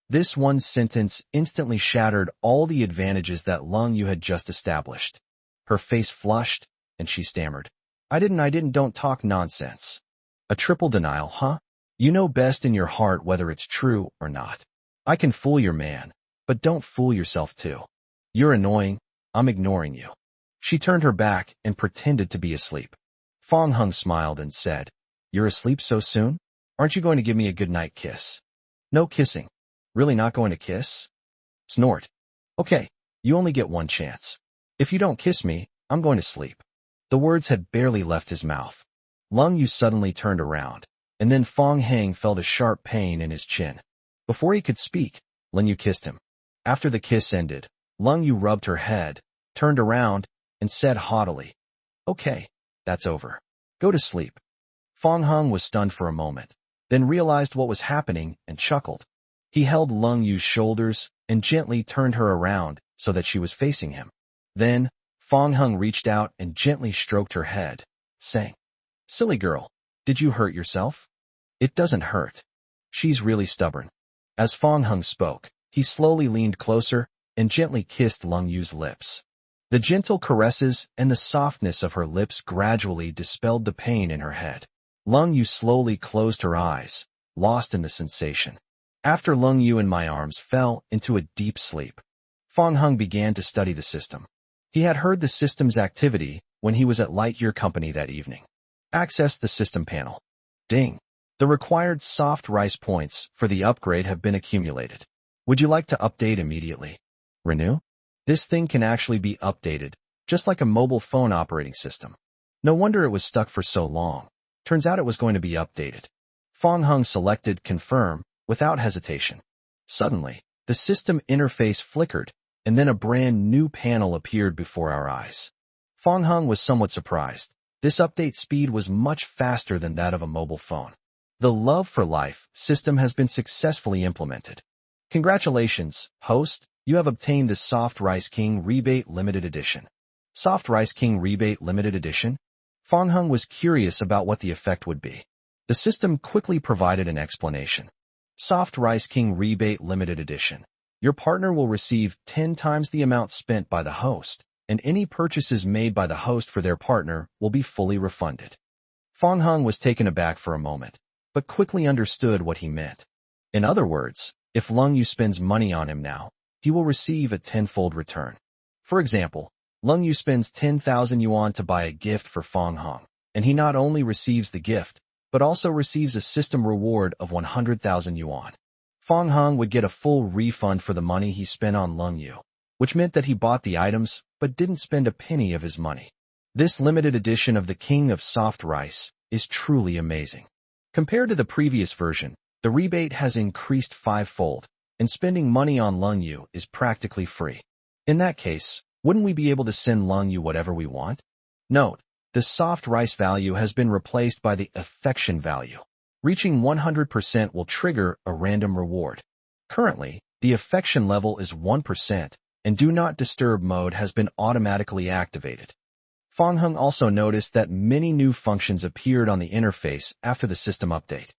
Speaker 1: This one sentence instantly shattered all the advantages that Lung Yu had just established. Her face flushed, and she stammered, I didn't, don't talk nonsense." "A triple denial, huh? You know best in your heart whether it's true or not. I can fool your man, but don't fool yourself too." You're annoying. I'm ignoring you. She turned her back and pretended to be asleep. Fong Hung smiled and said, You're asleep so soon? Aren't you going to give me a goodnight kiss? No kissing. Really not going to kiss? Snort. Okay, you only get one chance. If you don't kiss me, I'm going to sleep. The words had barely left his mouth. Lung Yu suddenly turned around, and then Fong Hang felt a sharp pain in his chin. Before he could speak, Lung Yu kissed him. After the kiss ended, Lung Yu rubbed her head, turned around, and said haughtily, Okay, that's over. Go to sleep. Fong Hung was stunned for a moment, then realized what was happening and chuckled. He held Lung Yu's shoulders and gently turned her around so that she was facing him. Then, Fong Hung reached out and gently stroked her head, saying, Silly girl, did you hurt yourself? It doesn't hurt. She's really stubborn. As Fong Hung spoke, he slowly leaned closer and gently kissed Lung Yu's lips. The gentle caresses and the softness of her lips gradually dispelled the pain in her head. Lung Yu slowly closed her eyes, lost in the sensation. After Lung Yu and my arms fell into a deep sleep, Fong Hung began to study the system. He had heard the system's activity when he was at Lightyear Company that evening. Access the system panel. Ding. The required soft rice points for the upgrade have been accumulated. Would you like to update immediately? Renew? This thing can actually be updated, just like a mobile phone operating system. No wonder it was stuck for so long. Turns out it was going to be updated. Fong Hung selected Confirm without hesitation. Suddenly, the system interface flickered, and then a brand new panel appeared before our eyes. Fong Hung was somewhat surprised. This update speed was much faster than that of a mobile phone. The Love for Life system has been successfully implemented. Congratulations, host, you have obtained the Soft Rice King Rebate Limited Edition. Soft Rice King Rebate Limited Edition? Fong Hung was curious about what the effect would be. The system quickly provided an explanation. Soft Rice King Rebate Limited Edition. Your partner will receive 10 times the amount spent by the host, and any purchases made by the host for their partner will be fully refunded. Fong Hung was taken aback for a moment, but quickly understood what he meant. In other words, if Lung Yu spends money on him now, he will receive a tenfold return. For example, Lung Yu spends 10,000 yuan to buy a gift for Fong Hung, and he not only receives the gift, but also receives a system reward of 100,000 yuan. Fong Hung would get a full refund for the money he spent on Lung Yu, which meant that he bought the items but didn't spend a penny of his money. This limited edition of the King of Soft Rice is truly amazing. Compared to the previous version, the rebate has increased fivefold, and spending money on Lung Yu is practically free. In that case, wouldn't we be able to send Lung Yu whatever we want? Note, the soft rice value has been replaced by the affection value. Reaching 100% will trigger a random reward. Currently, the affection level is 1%, and Do Not Disturb mode has been automatically activated. Fong Hung also noticed that many new functions appeared on the interface after the system update.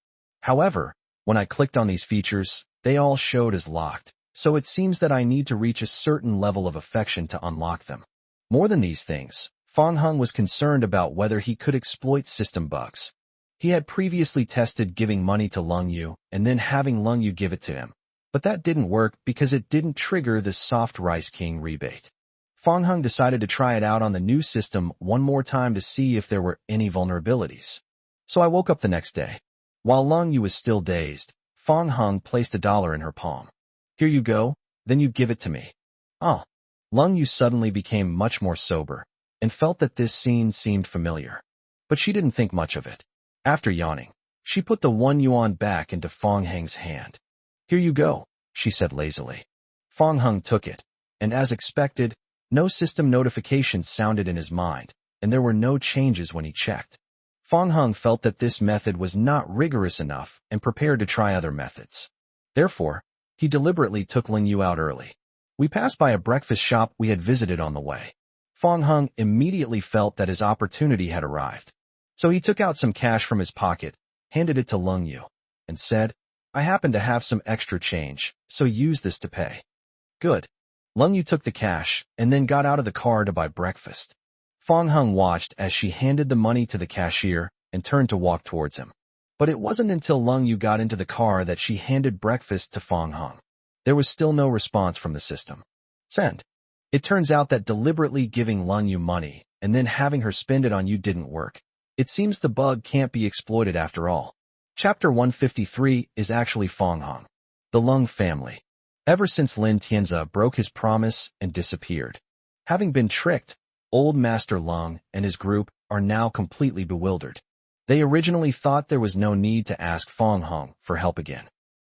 Speaker 1: However, when I clicked on these features, they all showed as locked, so it seems that I need to reach a certain level of affection to unlock them. More than these things, Fong Hung was concerned about whether he could exploit system bugs. He had previously tested giving money to Lung Yu and then having Lung Yu give it to him, but that didn't work because it didn't trigger the Soft Rice King rebate. Fong Hung decided to try it out on the new system one more time to see if there were any vulnerabilities. So I woke up the next day. While Lung Yu was still dazed, Fong Hung placed $1 in her palm. Here you go, then you give it to me. Oh. Lung Yu suddenly became much more sober and felt that this scene seemed familiar. But she didn't think much of it. After yawning, she put the 1 yuan back into Fong Hung's hand. Here you go, she said lazily. Fong Hung took it, and as expected, no system notifications sounded in his mind, and there were no changes when he checked. Fong Hung felt that this method was not rigorous enough and prepared to try other methods. Therefore, he deliberately took Ling Yu out early. We passed by a breakfast shop we had visited on the way. Fong Hung immediately felt that his opportunity had arrived. So he took out some cash from his pocket, handed it to Lung Yu, and said, I happen to have some extra change, so use this to pay. Good. Lung Yu took the cash and then got out of the car to buy breakfast. Fong Hung watched as she handed the money to the cashier and turned to walk towards him. But it wasn't until Lung Yu got into the car that she handed breakfast to Fong Hung. There was still no response from the system. Send. It turns out that deliberately giving Lung Yu money and then having her spend it on you didn't work. It seems the bug can't be exploited after all. Chapter 153 is actually Fong Hong. The Lung family. Ever since Lin Tianzi broke his promise and disappeared. Having been tricked, old Master Lung and his group are now completely bewildered. They originally thought there was no need to ask Fong Hong for help again.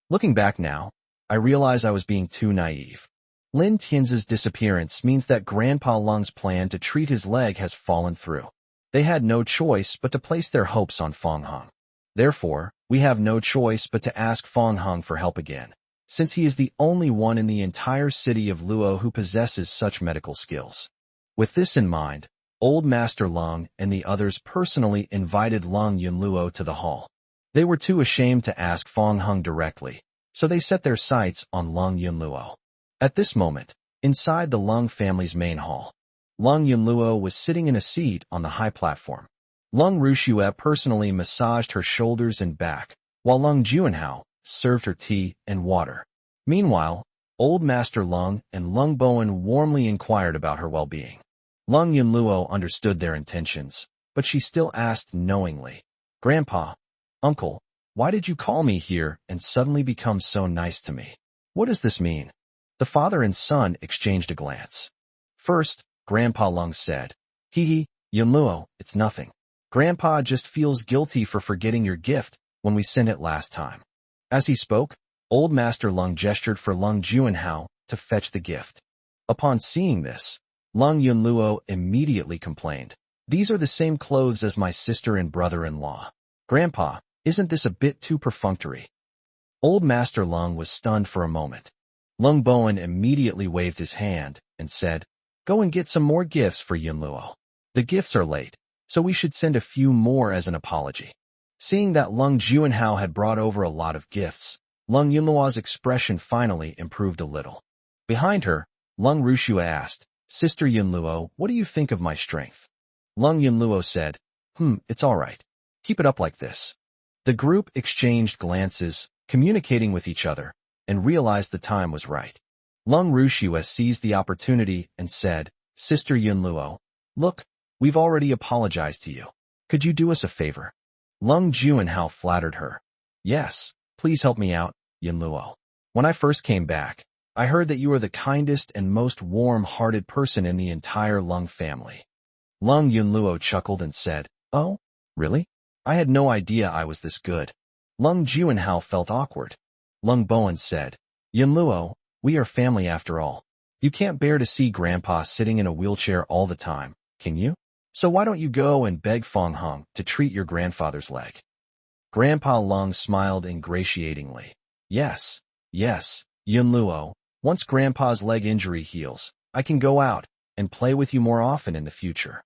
Speaker 1: Looking back now, I realize I was being too naive. Lin Tianzi's disappearance means that Grandpa Lung's plan to treat his leg has fallen through. They had no choice but to place their hopes on Fong Hong. Therefore, we have no choice but to ask Fong Hong for help again, since he is the only one in the entire city of Luo who possesses such medical skills. With this in mind, old Master Lung and the others personally invited Lung Yunluo to the hall. They were too ashamed to ask Fong Hong directly, so they set their sights on Lung Yunluo. At this moment, inside the Lung family's main hall, Lung Yunluo was sitting in a seat on the high platform. Lung Ruxue personally massaged her shoulders and back, while Lung Juanhao served her tea and water. Meanwhile, old Master Lung and Lung Bowen warmly inquired about her well-being. Lung Yunluo understood their intentions, but she still asked knowingly, "Grandpa, Uncle, why did you call me here and suddenly become so nice to me? What does this mean?" The father and son exchanged a glance. First, Grandpa Lung said, "Hee, Yunluo, it's nothing. Grandpa just feels guilty for forgetting your gift when we sent it last time." As he spoke, old Master Lung gestured for Lung Juanhao to fetch the gift. Upon seeing this, Lung Yunluo immediately complained, "These are the same clothes as my sister and brother-in-law. Grandpa, isn't this a bit too perfunctory?" Old Master Lung was stunned for a moment. Lung Bowen immediately waved his hand and said, "Go and get some more gifts for Yunluo. The gifts are late, so we should send a few more as an apology." Seeing that Lung Juanhao had brought over a lot of gifts, Lung Yunluo's expression finally improved a little. Behind her, Lung Ruxue asked, "Sister Yunluo, what do you think of my strength?" Lung Yunluo said, It's all right. Keep it up like this." The group exchanged glances, communicating with each other, and realized the time was right. Lung Ruxue seized the opportunity and said, "Sister Yunluo, look, we've already apologized to you. Could you do us a favor?" Lung Juanhao flattered her. "Yes, please help me out, Yunluo. When I first came back, I heard that you are the kindest and most warm-hearted person in the entire Lung family." Lung Yunluo chuckled and said, "Oh, really? I had no idea I was this good." Lung Juanhao felt awkward. Lung Bowen said, "Yunluo, we are family after all. You can't bear to see Grandpa sitting in a wheelchair all the time, can you? So why don't you go and beg Fong Hong to treat your grandfather's leg?" Grandpa Lung smiled ingratiatingly. Yes, Yunluo, once Grandpa's leg injury heals, I can go out and play with you more often in the future."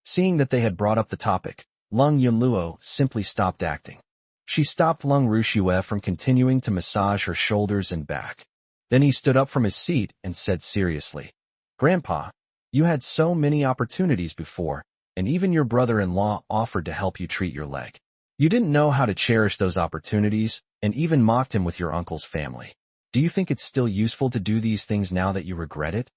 Speaker 1: Seeing that they had brought up the topic, Lung Yunluo simply stopped acting. She stopped Lung Ruxue from continuing to massage her shoulders and back. Then he stood up from his seat and said seriously, "Grandpa, you had so many opportunities before, and even your brother-in-law offered to help you treat your leg. You didn't know how to cherish those opportunities and even mocked him with your uncle's family. Do you think it's still useful to do these things now that you regret it?"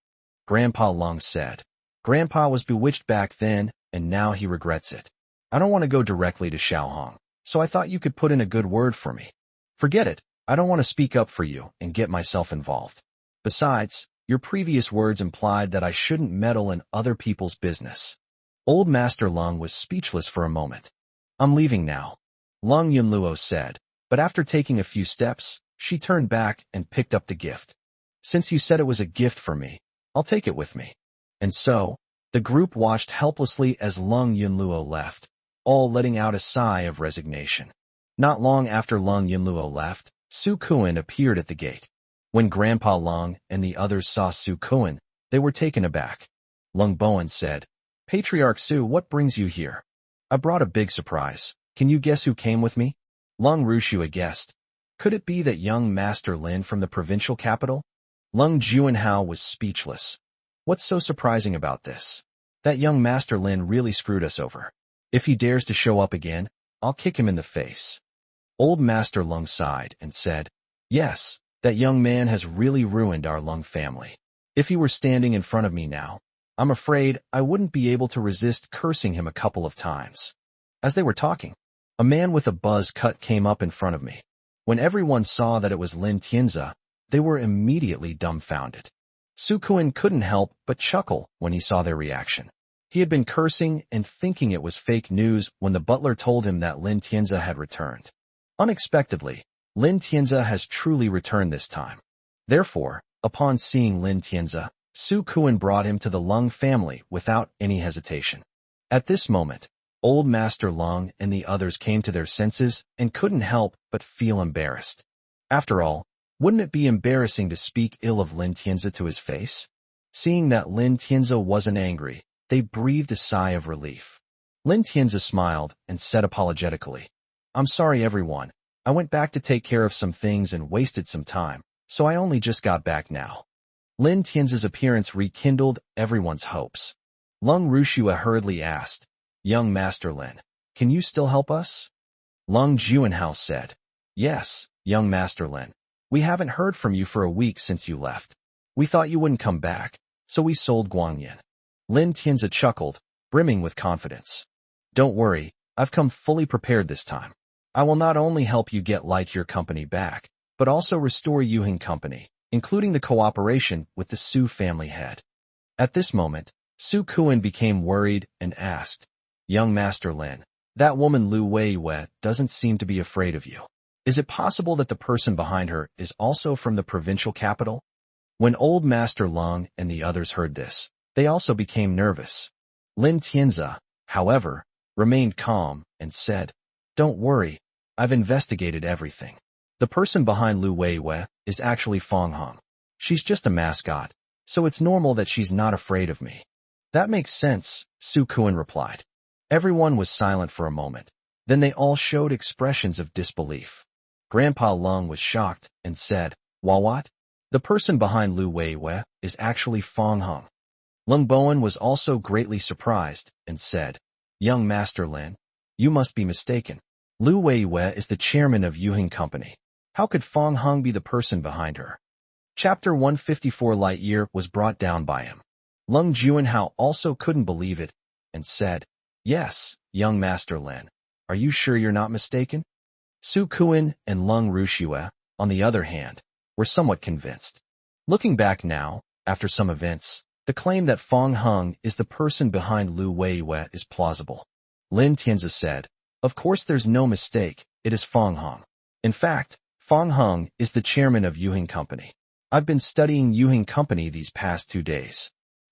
Speaker 1: Grandpa Lung said, "Grandpa was bewitched back then, and now he regrets it. I don't want to go directly to Xiaohong, so I thought you could put in a good word for me. Forget it, I don't want to speak up for you and get myself involved. Besides, your previous words implied that I shouldn't meddle in other people's business." Old Master Lung was speechless for a moment. "I'm leaving now," Lung Yunluo said, but after taking a few steps, she turned back and picked up the gift. "Since you said it was a gift for me, I'll take it with me." And so, the group watched helplessly as Lung Yunluo left, all letting out a sigh of resignation. Not long after Lung Yunluo left, Su Kuan appeared at the gate. When Grandpa Lung and the others saw Su Kuan, they were taken aback. Lung Bowen said, "Patriarch Su, what brings you here?" "I brought a big surprise. Can you guess who came with me?" Lung Ruxue guessed. Could it be that young Master Lin from the provincial capital? Lung Juanhao was speechless. What's so surprising about this? That young Master Lin really screwed us over. If he dares to show up again, I'll kick him in the face. Old Master Lung sighed and said, "Yes, that young man has really ruined our Lung family. If he were standing in front of me now, I'm afraid I wouldn't be able to resist cursing him a couple of times. As they were talking, a man with a buzz cut came up in front of me. When everyone saw that it was Lin Tianzi, they were immediately dumbfounded. Su Kuan couldn't help but chuckle when he saw their reaction. He had been cursing and thinking it was fake news when the butler told him that Lin Tianzi had returned. Unexpectedly, Lin Tianzi has truly returned this time. Therefore, upon seeing Lin Tianzi, Su Kuan brought him to the Lung family without any hesitation. At this moment, Old Master Lung and the others came to their senses and couldn't help but feel embarrassed. After all, wouldn't it be embarrassing to speak ill of Lin Tianzi to his face? Seeing that Lin Tianzi wasn't angry, they breathed a sigh of relief. Lin Tianzi smiled and said apologetically, "I'm sorry everyone. I went back to take care of some things and wasted some time, so I only just got back now." Lin Tianzi's appearance rekindled everyone's hopes. Lung Rushua hurriedly asked, "Young Master Lin, can you still help us?" Lung Juanhao said, "Yes, young Master Lin. We haven't heard from you for a week since you left. We thought you wouldn't come back, so we sold Guangyin." Lin Tianzi chuckled, brimming with confidence. "Don't worry, I've come fully prepared this time. I will not only help you get Lightyear Company back, but also restore Yuheng Company, including the cooperation with the Su family head." At this moment, Su Kuan became worried and asked, "Young Master Lin, that woman Lu Weiyue doesn't seem to be afraid of you. Is it possible that the person behind her is also from the provincial capital?" When Old Master Lung and the others heard this, they also became nervous. Lin Tianzi, however, remained calm and said, "Don't worry, I've investigated everything. The person behind Lu Weiyue is actually Fong Hong. She's just a mascot, so it's normal that she's not afraid of me." "That makes sense," Su Kuan replied. Everyone was silent for a moment. Then they all showed expressions of disbelief. Grandpa Lung was shocked and said, What? The person behind Lu Weiyue is actually Fong Hong." Lung Bowen was also greatly surprised and said, "Young Master Lin, you must be mistaken. Lu Weiyue is the chairman of Yuheng Company. How could Fong Hong be the person behind her?" Chapter 154 Lightyear was brought down by him. Lung Juanhao also couldn't believe it and said, "Yes, young Master Lin. Are you sure you're not mistaken?" Su Kuan and Lung Rushua, on the other hand, were somewhat convinced. Looking back now, after some events, the claim that Fong Hong is the person behind Lu Weiyue is plausible. Lin Tianzi said, "Of course there's no mistake, it is Fong Hong. In fact, Fong Hong is the chairman of Yuheng Company. I've been studying Yuheng Company these past 2 days.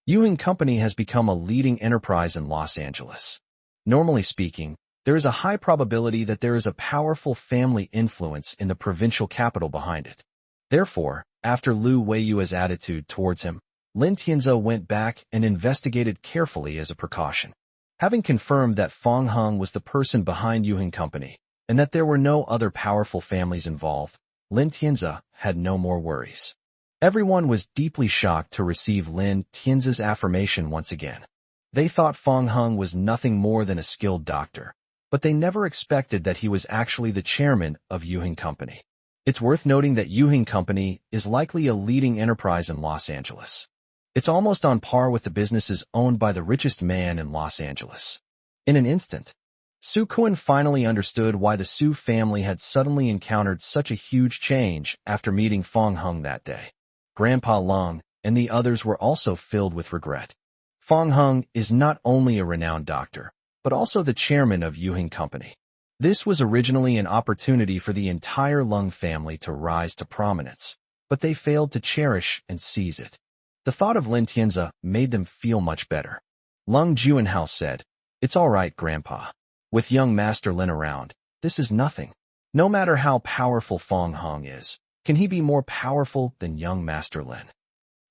Speaker 1: Yuheng Company has become a leading enterprise in Los Angeles. Normally speaking, there is a high probability that there is a powerful family influence in the provincial capital behind it. Therefore, after Lu Weiyue's attitude towards him, Lin Tianzi went back and investigated carefully as a precaution. Having confirmed that Fong Hong was the person behind Yuheng Company, and that there were no other powerful families involved, Lin Tianzi had no more worries. Everyone was deeply shocked to receive Lin Tianzi's affirmation once again. They thought Fong Hong was nothing more than a skilled doctor, but they never expected that he was actually the chairman of Yuheng Company. It's worth noting that Yuheng Company is likely a leading enterprise in Los Angeles. It's almost on par with the businesses owned by the richest man in Los Angeles. In an instant, Su Kuan finally understood why the Su family had suddenly encountered such a huge change after meeting Fong Hong that day. Grandpa Lung and the others were also filled with regret. Fong Hong is not only a renowned doctor, but also the chairman of Yuheng Company. This was originally an opportunity for the entire Lung family to rise to prominence, but they failed to cherish and seize it. The thought of Lin Tianzi made them feel much better. Lung Juanhao said, "It's all right, Grandpa. With young Master Lin around, this is nothing. No matter how powerful Fong Hong is, can he be more powerful than young Master Lin?"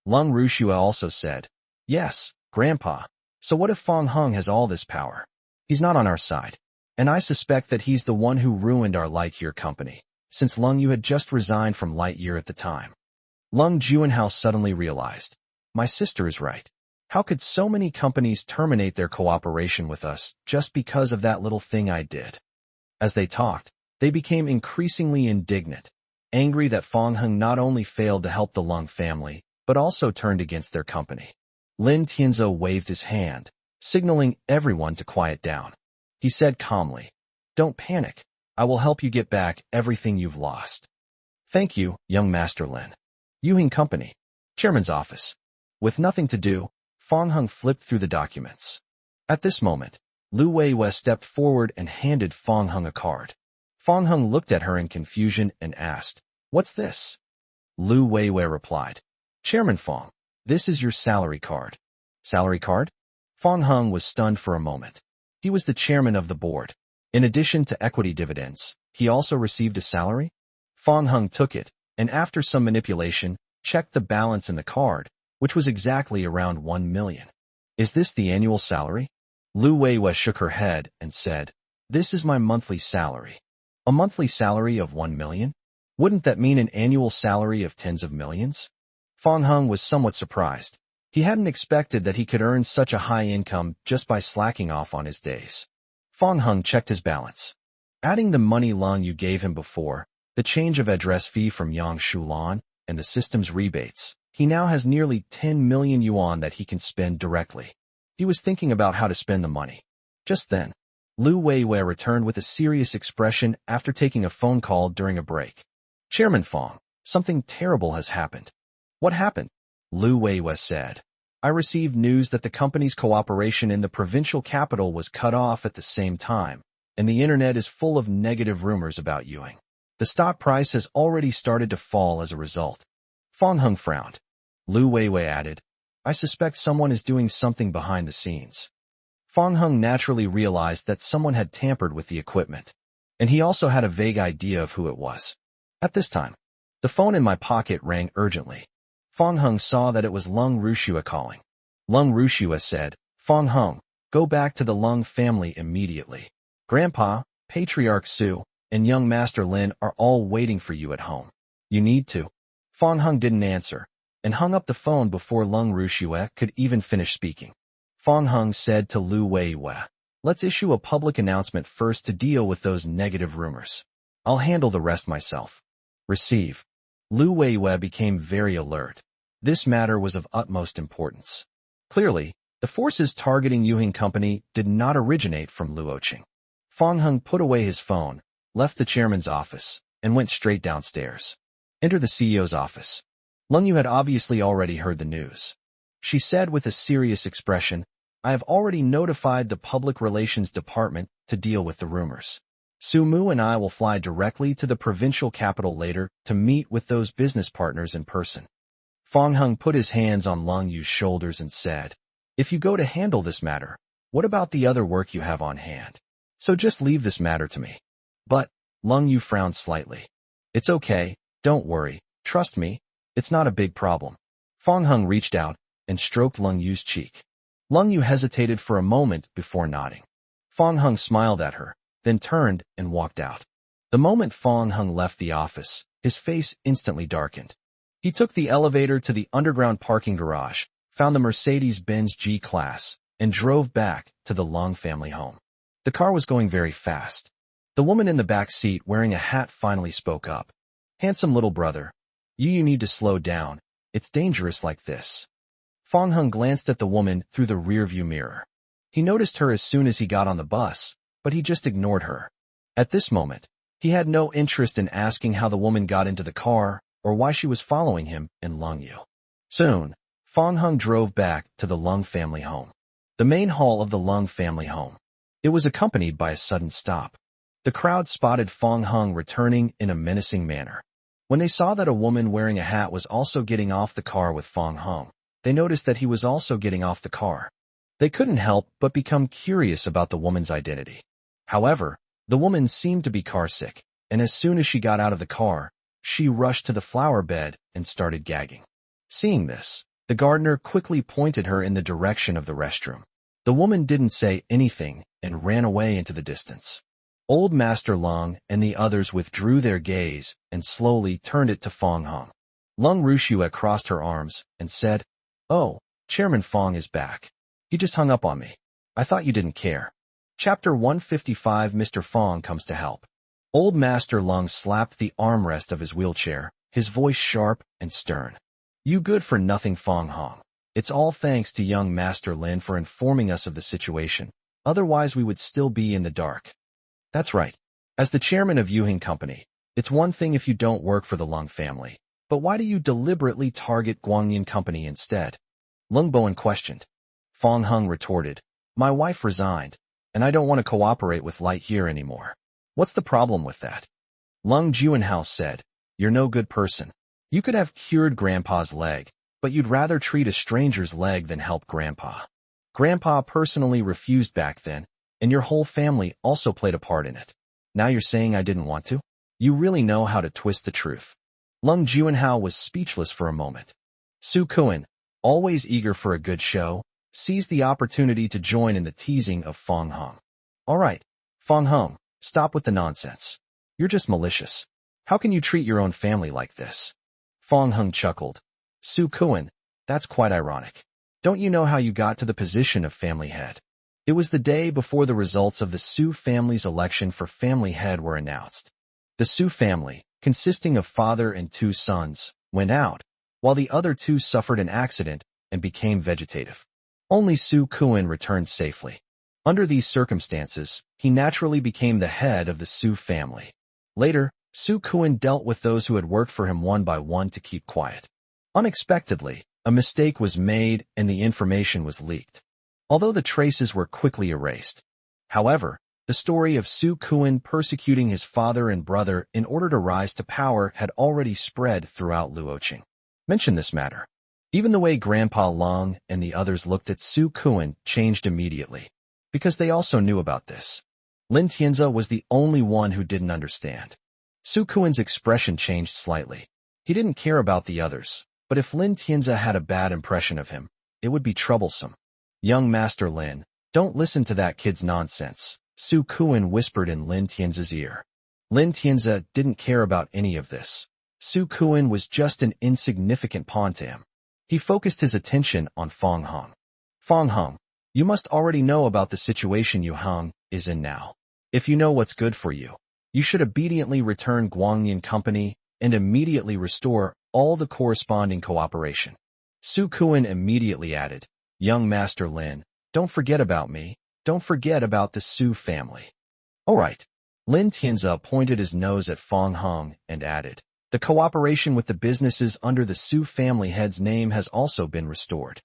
Speaker 1: Lung Rushua also said, "Yes, Grandpa. So what if Fong Hong has all this power? He's not on our side. And I suspect that he's the one who ruined our Lightyear Company, since Lung Yu had just resigned from Lightyear at the time." Lung Juanhao suddenly realized, "My sister is right. How could so many companies terminate their cooperation with us just because of that little thing I did?" As they talked, they became increasingly indignant, angry that Fong Hong not only failed to help the Lung family, but also turned against their company. Lin Tianzhou waved his hand, signaling everyone to quiet down. He said calmly, "Don't panic. I will help you get back everything you've lost." "Thank you, young Master Lin." Yuhing Company, Chairman's office. With nothing to do, Fang Heng flipped through the documents. At this moment, Lu Weiwei stepped forward and handed Fang Heng a card. Fang Heng looked at her in confusion and asked, "What's this?" Lu Weiwei replied, "Chairman Fang, this is your salary card." Salary card? Fang Heng was stunned for a moment. He was the chairman of the board. In addition to equity dividends, he also received a salary? Fang Heng took it, and after some manipulation, checked the balance in the card, which was exactly around 1 million. "Is this the annual salary?" Lu Weiwei shook her head and said, "This is my monthly salary." A monthly salary of 1 million? Wouldn't that mean an annual salary of tens of millions? Fang Heng was somewhat surprised. He hadn't expected that he could earn such a high income just by slacking off on his days. Fang Heng checked his balance. Adding the money Lung Yu gave him before, the change of address fee from Yang Shulan, and the system's rebates, he now has nearly 10 million yuan that he can spend directly. He was thinking about how to spend the money. Just then, Lu Weiwei returned with a serious expression after taking a phone call during a break. "Chairman Fang, something terrible has happened." "What happened?" Lu Weiwei said. "I received news that the company's cooperation in the provincial capital was cut off at the same time, and the internet is full of negative rumors about Yuing. The stock price has already started to fall as a result." Fang Heng frowned. Lu Weiwei added, "I suspect someone is doing something behind the scenes." Fang Heng naturally realized that someone had tampered with the equipment, and he also had a vague idea of who it was. At this time, the phone in my pocket rang urgently. Fang Heng saw that it was Lung Rushua calling. Lung Rushua said, "Fang Heng, go back to the Lung family immediately. Grandpa, Patriarch Su, and young Master Lin are all waiting for you at home. You need to." Fang Heng didn't answer, and hung up the phone before Lung Rushua could even finish speaking. Fang Heng said to Lu Weiwei, "Let's issue a public announcement first to deal with those negative rumors. I'll handle the rest myself." Receive. Lu Weiwei became very alert. This matter was of utmost importance. Clearly, the forces targeting Yuhing Company did not originate from Luoqing. Fang Heng put away his phone, left the chairman's office, and went straight downstairs. Enter the CEO's office. Lung Yu had obviously already heard the news. She said with a serious expression, "I have already notified the public relations department to deal with the rumors. Su Mu and I will fly directly to the provincial capital later to meet with those business partners in person." Fang Heng put his hands on Lung Yu's shoulders and said, "If you go to handle this matter, what about the other work you have on hand? So just leave this matter to me." But, Lung Yu frowned slightly. "It's okay, don't worry, trust me, it's not a big problem." Fang Heng reached out and stroked Lung Yu's cheek. Lung Yu hesitated for a moment before nodding. Fang Heng smiled at her, then turned and walked out. The moment Fang Heng left the office, his face instantly darkened. He took the elevator to the underground parking garage, found the Mercedes-Benz G-Class, and drove back to the Lung family home. The car was going very fast. The woman in the back seat wearing a hat finally spoke up. "Handsome little brother, you need to slow down. It's dangerous like this." Fang Heng glanced at the woman through the rearview mirror. He noticed her as soon as he got on the bus, but he just ignored her. At this moment, he had no interest in asking how the woman got into the car or why she was following him and Lung Yu. Soon, Fang Heng drove back to the Lung family home. The main hall of the Lung family home. It was accompanied by a sudden stop. The crowd spotted Fang Heng returning in a menacing manner. When they saw that a woman wearing a hat was also getting off the car with Fang Heng, they noticed that he was also getting off the car. They couldn't help but become curious about the woman's identity. However, the woman seemed to be carsick, and as soon as she got out of the car, she rushed to the flower bed and started gagging. Seeing this, the gardener quickly pointed her in the direction of the restroom. The woman didn't say anything and ran away into the distance. Old Master Lung and the others withdrew their gaze and slowly turned it to Fang Heng. Lung Rushua crossed her arms and said, "Oh, Chairman Fang is back. He just hung up on me. I thought you didn't care." Chapter 155 Mr. Fang comes to help. Old Master Lung slapped the armrest of his wheelchair, his voice sharp and stern. You good-for-nothing Fong Hong. It's all thanks to young Master Lin for informing us of the situation. Otherwise we would still be in the dark. That's right. As the chairman of Yuhing Company, it's one thing if you don't work for the Lung family. But why do you deliberately target Guangyin Company instead? Lung Bowen questioned. Fong Hung retorted, my wife resigned, and I don't want to cooperate with Light here anymore. What's the problem with that? Lung Juanhao said, you're no good person. You could have cured Grandpa's leg, but you'd rather treat a stranger's leg than help Grandpa. Grandpa personally refused back then, and your whole family also played a part in it. Now you're saying I didn't want to? You really know how to twist the truth. Lung Juanhao was speechless for a moment. Su Kuan, always eager for a good show, seized the opportunity to join in the teasing of Fong Hung. All right, Fong Hung, stop with the nonsense. You're just malicious. How can you treat your own family like this? Fong Hung chuckled. Su Kuan, that's quite ironic. Don't you know how you got to the position of family head? It was the day before the results of the Su family's election for family head were announced. The Su family, consisting of father and 2 sons, went out, while the other 2 suffered an accident and became vegetative. Only Su Kuan returned safely. Under these circumstances, he naturally became the head of the Su family. Later, Su Kuan dealt with those who had worked for him one by one to keep quiet. Unexpectedly, a mistake was made and the information was leaked, although the traces were quickly erased. However, the story of Su Kuan persecuting his father and brother in order to rise to power had already spread throughout Luoqing. Mention this matter. Even the way Grandpa Lung and the others looked at Su Kuan changed immediately, because they also knew about this. Lin Tianzi was the only one who didn't understand. Su Kuan's expression changed slightly. He didn't care about the others, but if Lin Tianzi had a bad impression of him, it would be troublesome. Young Master Lin, don't listen to that kid's nonsense, Su Kuan whispered in Lin Tianzi's ear. Lin Tianzi didn't care about any of this. Su Kuan was just an insignificant pawn to him. He focused his attention on Fong Hung. Fong Hung, you must already know about the situation Yu Hung is in now. If you know what's good for you, you should obediently return Guangyin Company and immediately restore all the corresponding cooperation. Su Kuan immediately added, young Master Lin, don't forget about me, don't forget about the Su family. All right. Lin Tianzi pointed his nose at Fong Hung and added, the cooperation with the businesses under the Su family head's name has also been restored.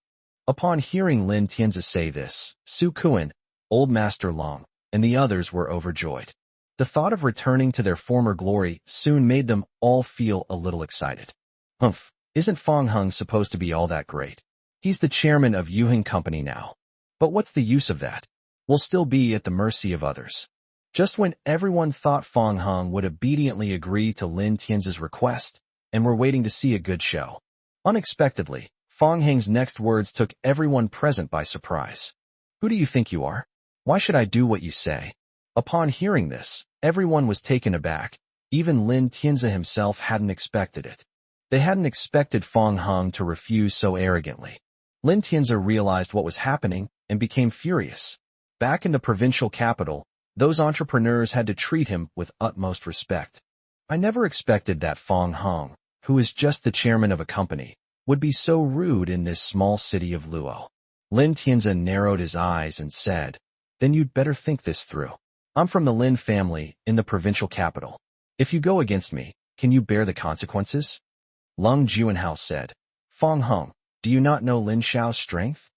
Speaker 1: Upon hearing Lin Tianzi say this, Su Kuan, Old Master Long, and the others were overjoyed. The thought of returning to their former glory soon made them all feel a little excited. Humph, isn't Fong Hung supposed to be all that great? He's the chairman of Yuhing Company now. But what's the use of that? We'll still be at the mercy of others. Just when everyone thought Fong Hung would obediently agree to Lin Tianzi's request, and were waiting to see a good show, unexpectedly, Fong Hung's next words took everyone present by surprise. Who do you think you are? Why should I do what you say? Upon hearing this, everyone was taken aback. Even Lin Tianzi himself hadn't expected it. They hadn't expected Fong Hung to refuse so arrogantly. Lin Tianzi realized what was happening and became furious. Back in the provincial capital, those entrepreneurs had to treat him with utmost respect. I never expected that Fong Hung, who is just the chairman of a company, would be so rude in this small city of Luo. Lin Tianzi narrowed his eyes and said, then you'd better think this through. I'm from the Lin family in the provincial capital. If you go against me, can you bear the consequences? Lung Juanhao said, Fong Hung, do you not know Lin Xiao's strength?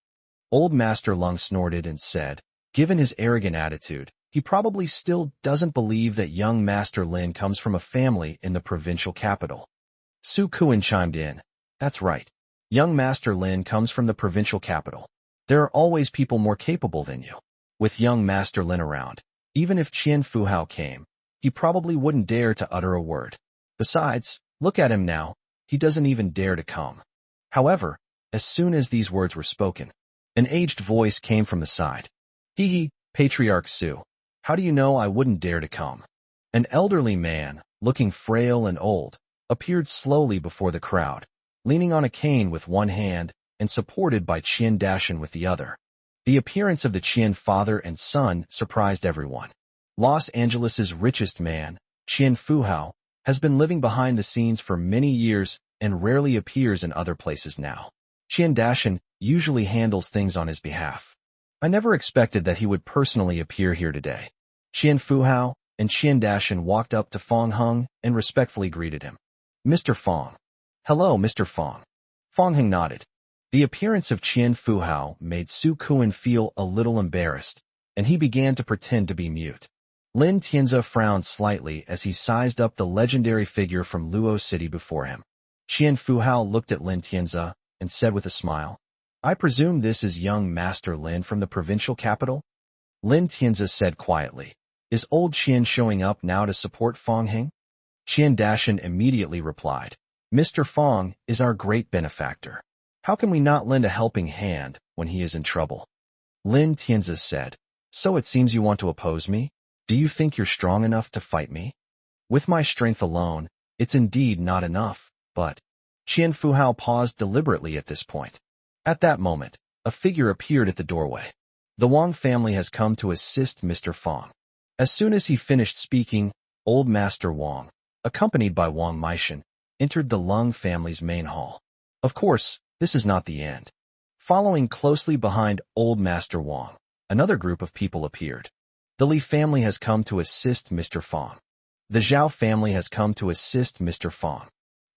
Speaker 1: Old Master Lung snorted and said, given his arrogant attitude, he probably still doesn't believe that young Master Lin comes from a family in the provincial capital. Su Kuan chimed in, that's right. Young Master Lin comes from the provincial capital. There are always people more capable than you. With young Master Lin around, even if Qian Fuhao came, he probably wouldn't dare to utter a word. Besides, look at him now, he doesn't even dare to come. However, as soon as these words were spoken, an aged voice came from the side. Hee, Patriarch Su, how do you know I wouldn't dare to come? An elderly man, looking frail and old, appeared slowly before the crowd, leaning on a cane with one hand and supported by Qian Dashan with the other. The appearance of the Qian father and son surprised everyone. Los Angeles's richest man, Qian Fuhao, has been living behind the scenes for many years and rarely appears in other places now. Qian Dashan usually handles things on his behalf. I never expected that he would personally appear here today. Qian Fuhao and Qian Dashan walked up to Fong Heng and respectfully greeted him. Mr. Fong. Hello, Mr. Fong. Fong Heng nodded. The appearance of Qian Fuhao made Su Kuan feel a little embarrassed, and he began to pretend to be mute. Lin Tianzi frowned slightly as he sized up the legendary figure from Luo City before him. Qian Fuhao looked at Lin Tianzi and said with a smile, I presume this is young Master Lin from the provincial capital? Lin Tianzi said quietly, Is old Qian showing up now to support Fong Heng? Qian Dashan immediately replied, Mr. Fong is our great benefactor. How can we not lend a helping hand when he is in trouble? Lin Tianzi said, So it seems you want to oppose me? Do you think you're strong enough to fight me? With my strength alone, it's indeed not enough, but... Qian Fuhao paused deliberately at this point. At that moment, a figure appeared at the doorway. The Wang family has come to assist Mr. Fong. As soon as he finished speaking, old Master Wang, accompanied by Wang Meishan, entered the Lung family's main hall. Of course, this is not the end. Following closely behind old Master Wang, another group of people appeared. The Li family has come to assist Mr. Fong. The Zhao family has come to assist Mr. Fong.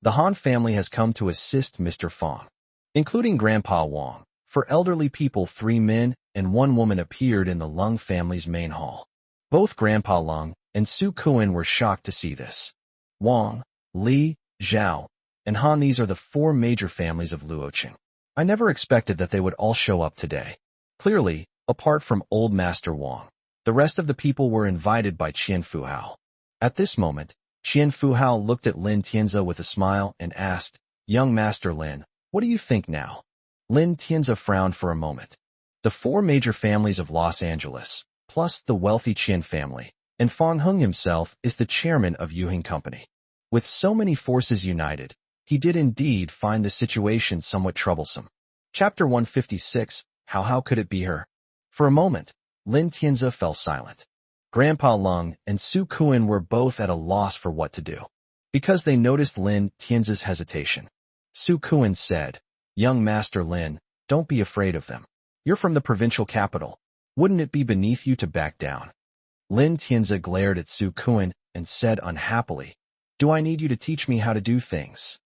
Speaker 1: The Han family has come to assist Mr. Fong. Including Grandpa Wang, for elderly people 3 men and 1 woman appeared in the Lung family's main hall. Both Grandpa Lung and Su Kuan were shocked to see this. Wang, Li, Zhao, and Han, these are the 4 major families of Luoqing. I never expected that they would all show up today. Clearly, apart from old Master Wang, the rest of the people were invited by Qian Fuhao. At this moment, Qian Fuhao looked at Lin Tianzi with a smile and asked, Young Master Lin, what do you think now? Lin Tianzi frowned for a moment. The 4 major families of Los Angeles, plus the wealthy Qian family, and Fong Heng himself is the chairman of Yuheng Company. With so many forces united, he did indeed find the situation somewhat troublesome. Chapter 156, How could it be her? For a moment, Lin Tianzi fell silent. Grandpa Lung and Su Kuan were both at a loss for what to do, because they noticed Lin Tianzi's hesitation. Su Kuan said, Young Master Lin, don't be afraid of them. You're from the provincial capital. Wouldn't it be beneath you to back down? Lin Tianzi glared at Su Kuan and said unhappily, Do I need you to teach me how to do things?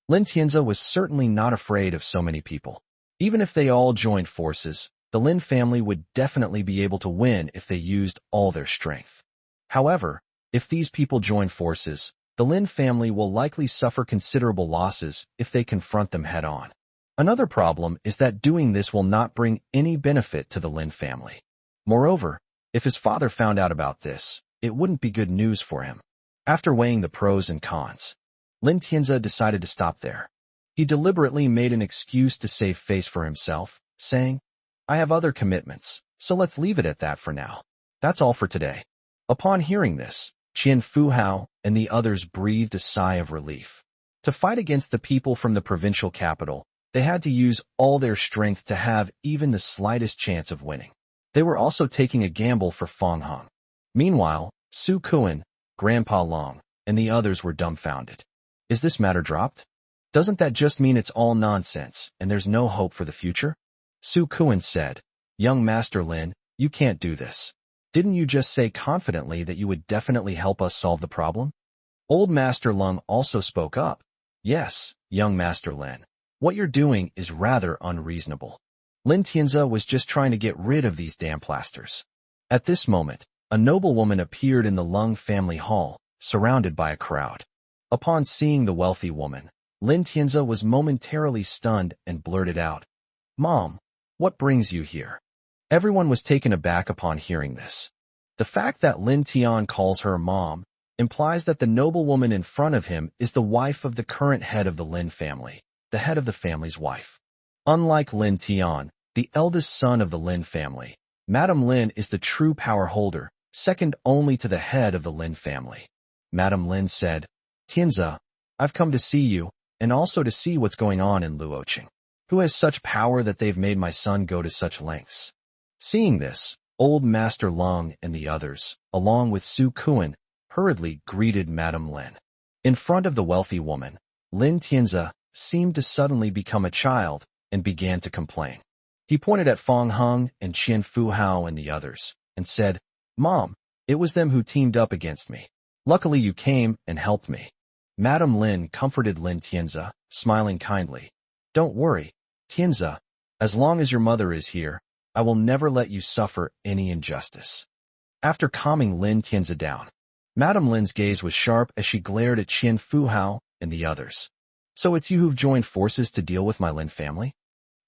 Speaker 1: Lin Tianzi was certainly not afraid of so many people. Even if they all joined forces, the Lin family would definitely be able to win if they used all their strength. However, if these people join forces, the Lin family will likely suffer considerable losses if they confront them head-on. Another problem is that doing this will not bring any benefit to the Lin family. Moreover, if his father found out about this, it wouldn't be good news for him. After weighing the pros and cons, Lin Tianzi decided to stop there. He deliberately made an excuse to save face for himself, saying, I have other commitments, so let's leave it at that for now. That's all for today. Upon hearing this, Qian Fuhao and the others breathed a sigh of relief. To fight against the people from the provincial capital, they had to use all their strength to have even the slightest chance of winning. They were also taking a gamble for Fong Heng. Meanwhile, Su Kuan, Grandpa Long, and the others were dumbfounded. Is this matter dropped? Doesn't that just mean it's all nonsense and there's no hope for the future? Su Kuan said, Young Master Lin, you can't do this. Didn't you just say confidently that you would definitely help us solve the problem? Old Master Lung also spoke up. Yes, young Master Lin. What you're doing is rather unreasonable. Lin Tianzi was just trying to get rid of these damn plasters. At this moment, a noblewoman appeared in the Lung family hall, surrounded by a crowd. Upon seeing the wealthy woman, Lin Tianzi was momentarily stunned and blurted out, Mom, what brings you here? Everyone was taken aback upon hearing this. The fact that Lin Tian calls her mom implies that the noblewoman in front of him is the wife of the current head of the Lin family, the head of the family's wife. Unlike Lin Tian, the eldest son of the Lin family, Madame Lin is the true power holder, second only to the head of the Lin family. Madame Lin said, Tianzi, I've come to see you, and also to see what's going on in Luoqing. Who has such power that they've made my son go to such lengths? Seeing this, old Master Lung and the others, along with Su Kuan, hurriedly greeted Madame Lin. In front of the wealthy woman, Lin Tianze seemed to suddenly become a child and began to complain. He pointed at Fong Hung and Qian Fuhao and the others, and said, "Mom, it was them who teamed up against me. Luckily you came and helped me." Madame Lin comforted Lin Tianze, smiling kindly. "Don't worry, Tianze. As long as your mother is here, I will never let you suffer any injustice." After calming Lin Tianze down, Madame Lin's gaze was sharp as she glared at Qian Fuhao and the others. "So it's you who've joined forces to deal with my Lin family?"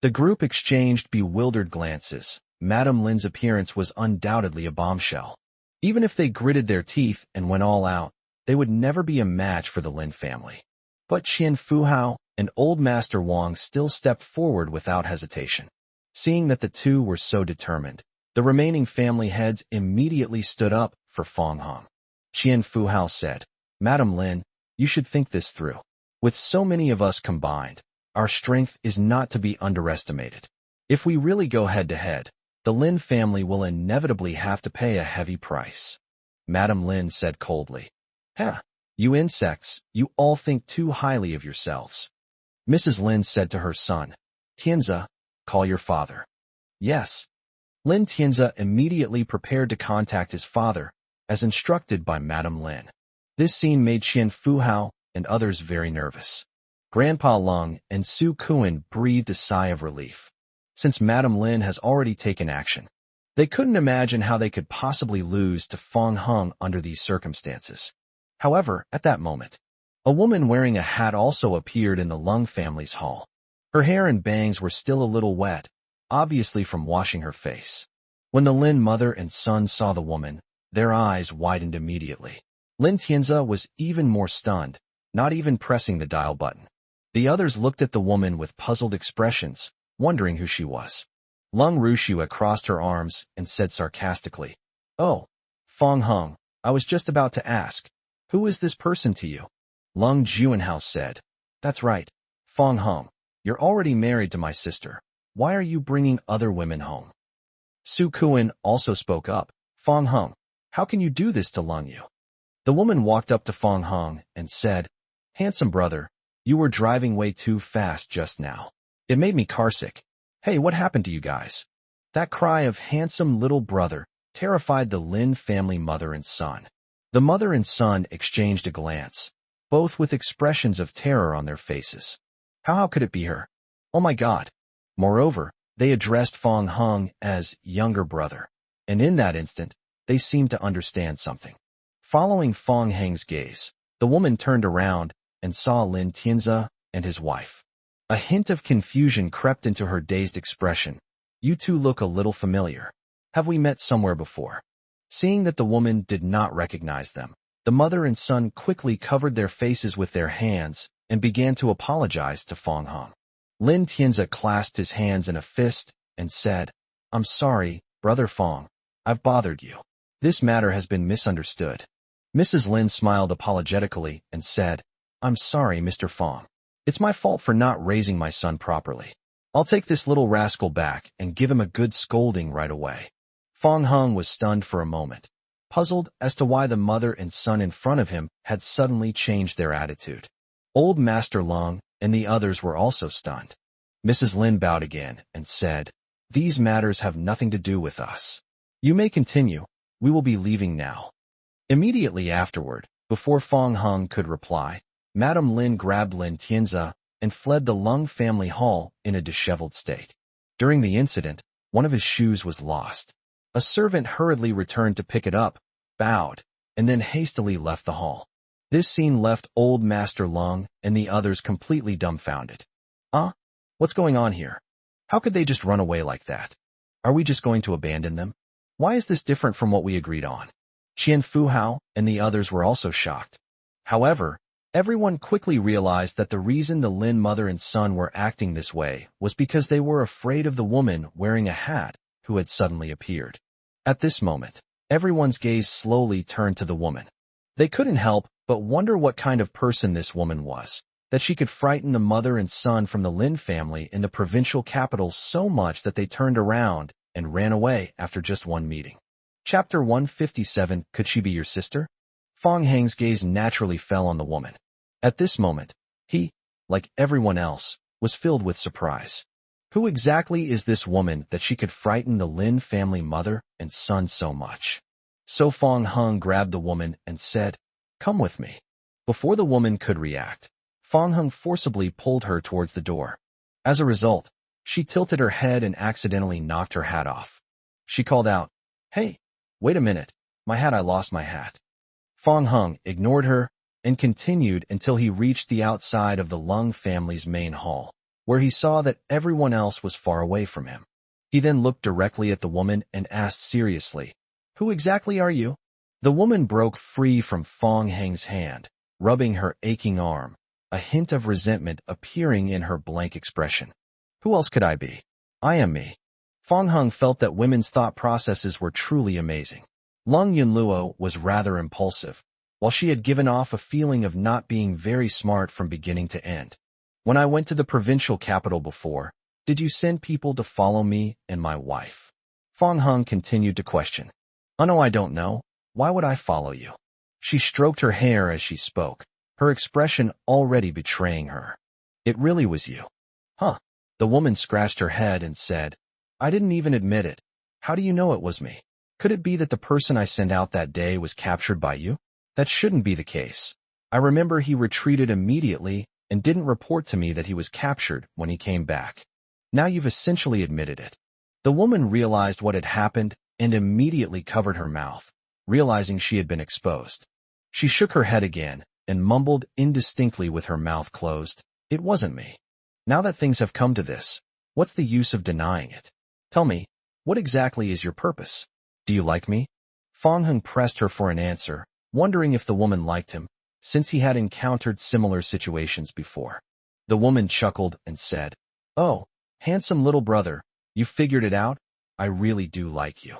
Speaker 1: The group exchanged bewildered glances. Madame Lin's appearance was undoubtedly a bombshell. Even if they gritted their teeth and went all out, they would never be a match for the Lin family. But Qian Fuhao and Old Master Wang still stepped forward without hesitation. Seeing that the two were so determined, the remaining family heads immediately stood up for Fong Hung. Qian Fuhao said, "Madame Lin, you should think this through. With so many of us combined, our strength is not to be underestimated. If we really go head-to-head, the Lin family will inevitably have to pay a heavy price." Madame Lin said coldly, "Huh, you insects, you all think too highly of yourselves." Mrs. Lin said to her son, "Tianze, call your father." "Yes." Lin Tianze immediately prepared to contact his father, as instructed by Madame Lin. This scene made Qian Fuhao and others very nervous. Grandpa Lung and Su Kuan breathed a sigh of relief. Since Madame Lin has already taken action, they couldn't imagine how they could possibly lose to Fong Hung under these circumstances. However, at that moment, a woman wearing a hat also appeared in the Lung family's hall. Her hair and bangs were still a little wet, obviously from washing her face. When the Lin mother and son saw the woman, their eyes widened immediately. Lin Tianze was even more stunned, not even pressing the dial button. The others looked at the woman with puzzled expressions, wondering who she was. Lung Rushua crossed her arms and said sarcastically, "Oh, Fong Hung, I was just about to ask, who is this person to you?" Lung Juanhao said, "That's right, Fong Hung, you're already married to my sister. Why are you bringing other women home?" Su Kuan also spoke up, "Fong Hung, how can you do this to Lung Yu?" The woman walked up to Fong Hung and said, "Handsome brother, you were driving way too fast just now. It made me carsick. Hey, what happened to you guys?" That cry of "handsome little brother" terrified the Lin family mother and son. The mother and son exchanged a glance, both with expressions of terror on their faces. How could it be her? Oh my God. Moreover, they addressed Fong Hung as younger brother, and in that instant, they seemed to understand something. Following Fong Heng's gaze, the woman turned around and saw Lin Tianze and his wife. A hint of confusion crept into her dazed expression. "You two look a little familiar. Have we met somewhere before?" Seeing that the woman did not recognize them, the mother and son quickly covered their faces with their hands and began to apologize to Fong Hung. Lin Tianze clasped his hands in a fist and said, "I'm sorry, Brother Fong. I've bothered you. This matter has been misunderstood." Mrs. Lin smiled apologetically and said, "I'm sorry, Mr. Fong. It's my fault for not raising my son properly. I'll take this little rascal back and give him a good scolding right away." Fong Hung was stunned for a moment, puzzled as to why the mother and son in front of him had suddenly changed their attitude. Old Master Lung and the others were also stunned. Mrs. Lin bowed again and said, "These matters have nothing to do with us. You may continue. We will be leaving now." Immediately afterward, before Fong Hung could reply, Madame Lin grabbed Lin Tianze and fled the Lung family hall in a disheveled state. During the incident, one of his shoes was lost. A servant hurriedly returned to pick it up, bowed, and then hastily left the hall. This scene left Old Master Lung and the others completely dumbfounded. What's going on here? How could they just run away like that? Are we just going to abandon them? Why is this different from what we agreed on? Qian Fuhao and the others were also shocked. However, everyone quickly realized that the reason the Lin mother and son were acting this way was because they were afraid of the woman wearing a hat who had suddenly appeared. At this moment, everyone's gaze slowly turned to the woman. They couldn't help but wonder what kind of person this woman was, that she could frighten the mother and son from the Lin family in the provincial capital so much that they turned around and ran away after just one meeting. Chapter 157, Could She Be Your Sister? Fong Heng's gaze naturally fell on the woman. At this moment, he like everyone else, was filled with surprise. Who exactly is this woman that she could frighten the Lin family mother and son so much? So Fong Hung grabbed the woman and said, "Come with me." Before the woman could react, Fong Hung forcibly pulled her towards the door. As a result, she tilted her head and accidentally knocked her hat off. She called out, "Hey, wait a minute, my hat, I lost my hat." Fong Hung ignored her and continued until he reached the outside of the Lung family's main hall, where he saw that everyone else was far away from him. He then looked directly at the woman and asked seriously, "Who exactly are you?" The woman broke free from Fong Heng's hand, rubbing her aching arm, a hint of resentment appearing in her blank expression. "Who else could I be? I am me." Fong Hung felt that women's thought processes were truly amazing. Lung Yunluo was rather impulsive, while she had given off a feeling of not being very smart from beginning to end. "When I went to the provincial capital before, did you send people to follow me and my wife?" Fong Hung continued to question. "Oh no, I don't know. Why would I follow you?" She stroked her hair as she spoke, her expression already betraying her. "It really was you." "Huh." The woman scratched her head and said, "I didn't even admit it. How do you know it was me? Could it be that the person I sent out that day was captured by you? That shouldn't be the case. I remember he retreated immediately and didn't report to me that he was captured when he came back. Now you've essentially admitted it." The woman realized what had happened and immediately covered her mouth, realizing she had been exposed. She shook her head again and mumbled indistinctly with her mouth closed, "It wasn't me. Now that things have come to this, what's the use of denying it? Tell me, what exactly is your purpose? Do you like me?" Fong Hung pressed her for an answer, wondering if the woman liked him, since he had encountered similar situations before. The woman chuckled and said, "Oh, handsome little brother, you figured it out? I really do like you.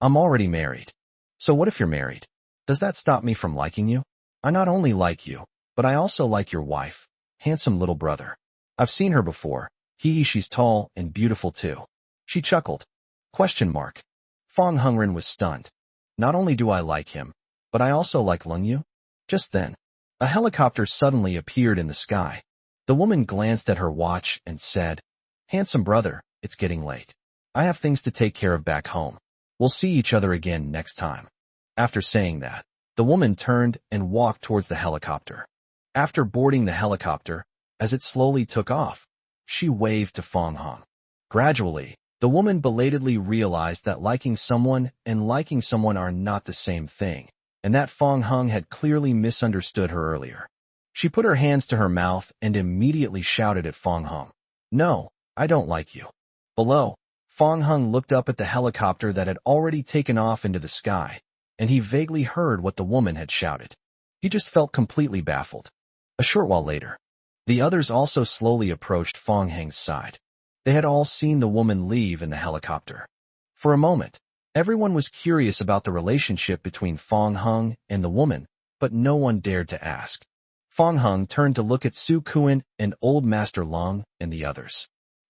Speaker 1: I'm already married." "So what if you're married? Does that stop me from liking you?" "I not only like you, but I also like your wife, handsome little brother. I've seen her before. She's tall and beautiful too." She chuckled. Fong Hungren was stunned. "Not only do I like him, but I also like Lung Yu?" Just then, a helicopter suddenly appeared in the sky. The woman glanced at her watch and said, "Handsome brother, it's getting late. I have things to take care of back home. We'll see each other again next time." After saying that, the woman turned and walked towards the helicopter. After boarding the helicopter, as it slowly took off, she waved to Fong Hung. Gradually, the woman belatedly realized that liking someone and liking someone are not the same thing, and that Fong Hung had clearly misunderstood her earlier. She put her hands to her mouth and immediately shouted at Fong Hung, "No, I don't like you." Below, Fong Hung looked up at the helicopter that had already taken off into the sky, and he vaguely heard what the woman had shouted. He just felt completely baffled. A short while later, the others also slowly approached Fong Heng's side. They had all seen the woman leave in the helicopter. For a moment, everyone was curious about the relationship between Fong Hung and the woman, but no one dared to ask. Fong Hung turned to look at Su Kuan and Old Master Lung and the others.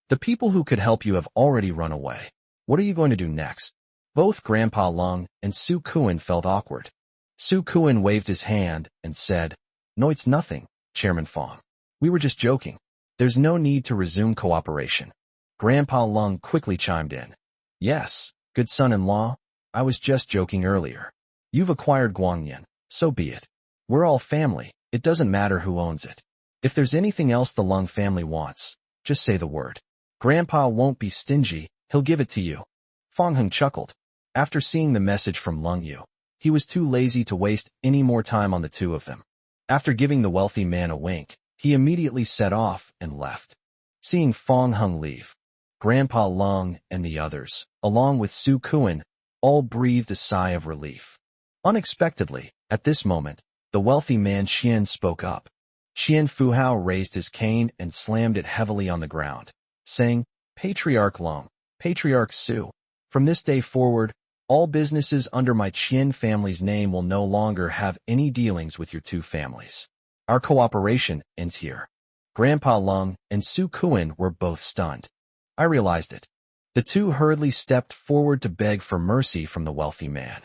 Speaker 1: "The people who could help you have already run away. What are you going to do next?" Both Grandpa Lung and Su Kuan felt awkward. Su Kuan waved his hand and said, "No, it's nothing, Chairman Fong. We were just joking. There's no need to resume cooperation." Grandpa Lung quickly chimed in. "Yes, good son-in-law, I was just joking earlier. You've acquired Guangyan, so be it. We're all family, it doesn't matter who owns it. If there's anything else the Lung family wants, just say the word. Grandpa won't be stingy, he'll give it to you." Fong Hung chuckled. After seeing the message from Lung Yu, he was too lazy to waste any more time on the two of them. After giving the wealthy man a wink, he immediately set off and left. Seeing Fong Hung leave, Grandpa Lung and the others, along with Su Kuan, all breathed a sigh of relief. Unexpectedly, at this moment, the wealthy man Qian spoke up. Qian Fuhao raised his cane and slammed it heavily on the ground, saying, "Patriarch Lung, Patriarch Su, from this day forward, all businesses under my Qian family's name will no longer have any dealings with your two families. Our cooperation ends here." Grandpa Lung and Su Kuan were both stunned. I realized it. The two hurriedly stepped forward to beg for mercy from the wealthy man.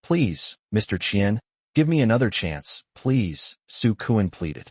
Speaker 1: "Please, Mr. Qian, give me another chance, please," Su Kuan pleaded.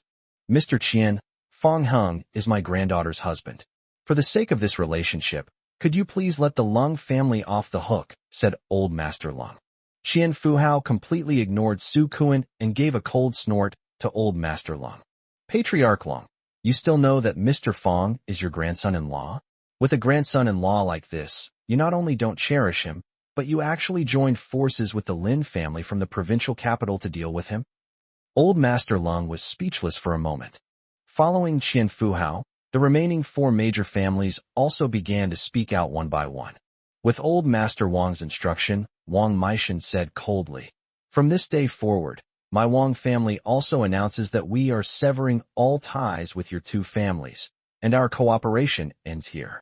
Speaker 1: "Mr. Qian, Fong Hung is my granddaughter's husband. For the sake of this relationship, could you please let the Lung family off the hook, said Old Master Lung. Qian Fuhao completely ignored Su Kuan and gave a cold snort to Old Master Lung. Patriarch Lung, you still know that Mr. Fong is your grandson-in-law? With a grandson-in-law like this, you not only don't cherish him, but you actually joined forces with the Lin family from the provincial capital to deal with him? Old Master Lung was speechless for a moment. Following Qian Fuhao, the remaining 4 major families also began to speak out one by one. With Old Master Wang's instruction, Wang Meishan said coldly, "From this day forward, my Wang family also announces that we are severing all ties with your 2 families, and our cooperation ends here."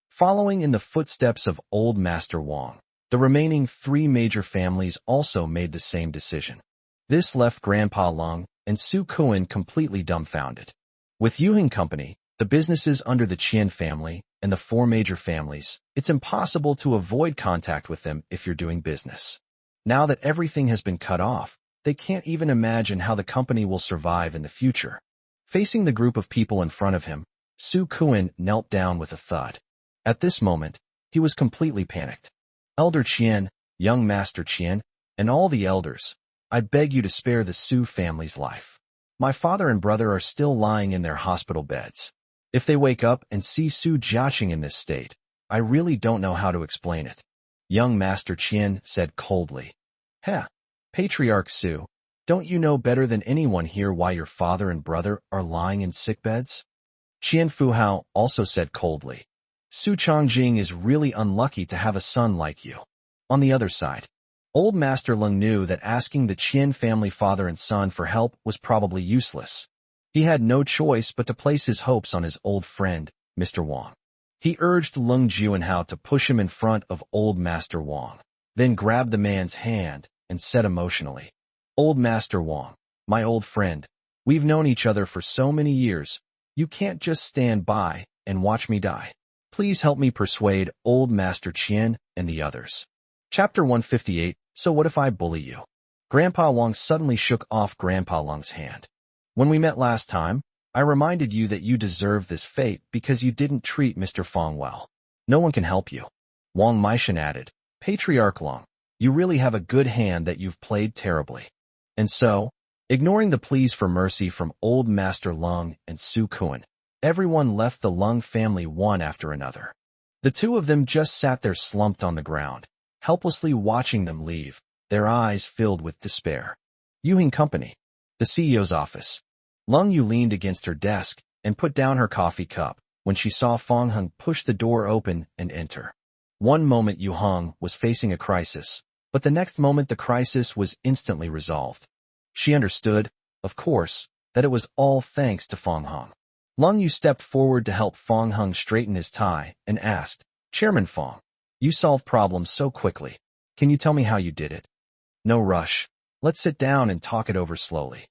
Speaker 1: Following in the footsteps of Old Master Wang, the remaining 3 major families also made the same decision. This left Grandpa Lung and Su Kuan completely dumbfounded. With Yuhing Company, the businesses under the Qian family, and the 4 major families, it's impossible to avoid contact with them if you're doing business. Now that everything has been cut off, they can't even imagine how the company will survive in the future. Facing the group of people in front of him, Su Kuan knelt down with a thud. At this moment, he was completely panicked. "Elder Qian, young Master Qian, and all the elders, I beg you to spare the Su family's life. My father and brother are still lying in their hospital beds. If they wake up and see Su Jiaqing in this state, I really don't know how to explain it." Young Master Qian said coldly. "Heh, Patriarch Su, don't you know better than anyone here why your father and brother are lying in sickbeds?" Qian Fuhao also said coldly. "Su Changjing is really unlucky to have a son like you." On the other side, Old Master Lung knew that asking the Qian family father and son for help was probably useless. He had no choice but to place his hopes on his old friend, Mr. Wang. He urged Lung Juanhao to push him in front of Old Master Wang, then grabbed the man's hand and said emotionally, "Old Master Wang, my old friend, we've known each other for so many years, you can't just stand by and watch me die. Please help me persuade Old Master Qian and the others." Chapter 158, So What If I Bully You? Grandpa Wang suddenly shook off Grandpa Lung's hand. "When we met last time, I reminded you that you deserve this fate because you didn't treat Mr. Fong well. No one can help you." Wang Meishan added, "Patriarch Lung, you really have a good hand that you've played terribly." And so, ignoring the pleas for mercy from Old Master Lung and Su Kuan, everyone left the Lung family one after another. The 2 of them just sat there slumped on the ground, helplessly watching them leave, their eyes filled with despair. Yuhing Company, the CEO's office. Lung Yu leaned against her desk and put down her coffee cup when she saw Fong Hung push the door open and enter. One moment Yu Hung was facing a crisis, but the next moment the crisis was instantly resolved. She understood, of course, that it was all thanks to Fong Hung. Lung Yu stepped forward to help Fong Hung straighten his tie and asked, "Chairman Fong, you solve problems so quickly. Can you tell me how you did it?" "No rush. Let's sit down and talk it over slowly."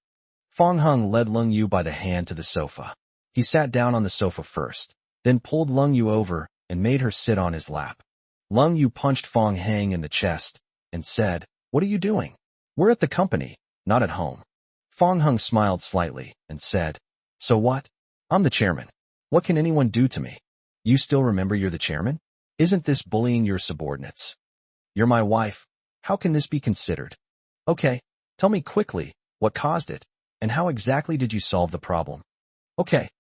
Speaker 1: Fong Hung led Lung Yu by the hand to the sofa. He sat down on the sofa first, then pulled Lung Yu over and made her sit on his lap. Lung Yu punched Fong Hang in the chest and said, "What are you doing? We're at the company, not at home." Fong Hung smiled slightly and said, "So what? I'm the chairman. What can anyone do to me? You still remember you're the chairman? Isn't this bullying your subordinates? You're my wife. How can this be considered? Okay, tell me quickly what caused it, and how exactly did you solve the problem?" Okay,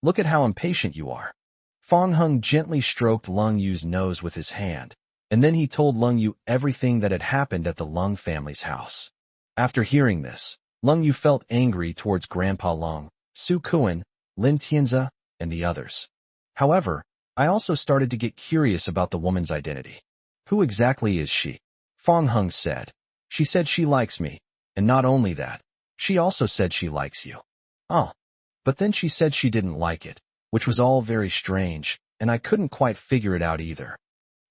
Speaker 1: look at how impatient you are." Fong Hung gently stroked Lung Yu's nose with his hand, and then he told Lung Yu everything that had happened at the Lung family's house. After hearing this, Lung Yu felt angry towards Grandpa Lung, Su Kuan, Lin Tianzi, and the others. However, I also started to get curious about the woman's identity. "Who exactly is she?" Fong Hung said. "She said she likes me, and not only that, she also said she likes you." "Oh. But then she said she didn't like it, which was all very strange, and I couldn't quite figure it out either."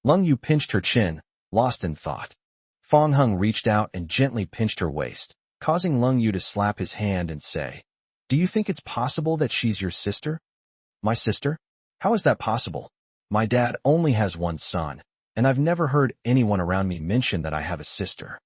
Speaker 1: Lung Yu pinched her chin, lost in thought. Fong Hung reached out and gently pinched her waist, causing Lung Yu to slap his hand and say, "Do you think it's possible that she's your sister?" "My sister? How is that possible? My dad only has one son, and I've never heard anyone around me mention that I have a sister.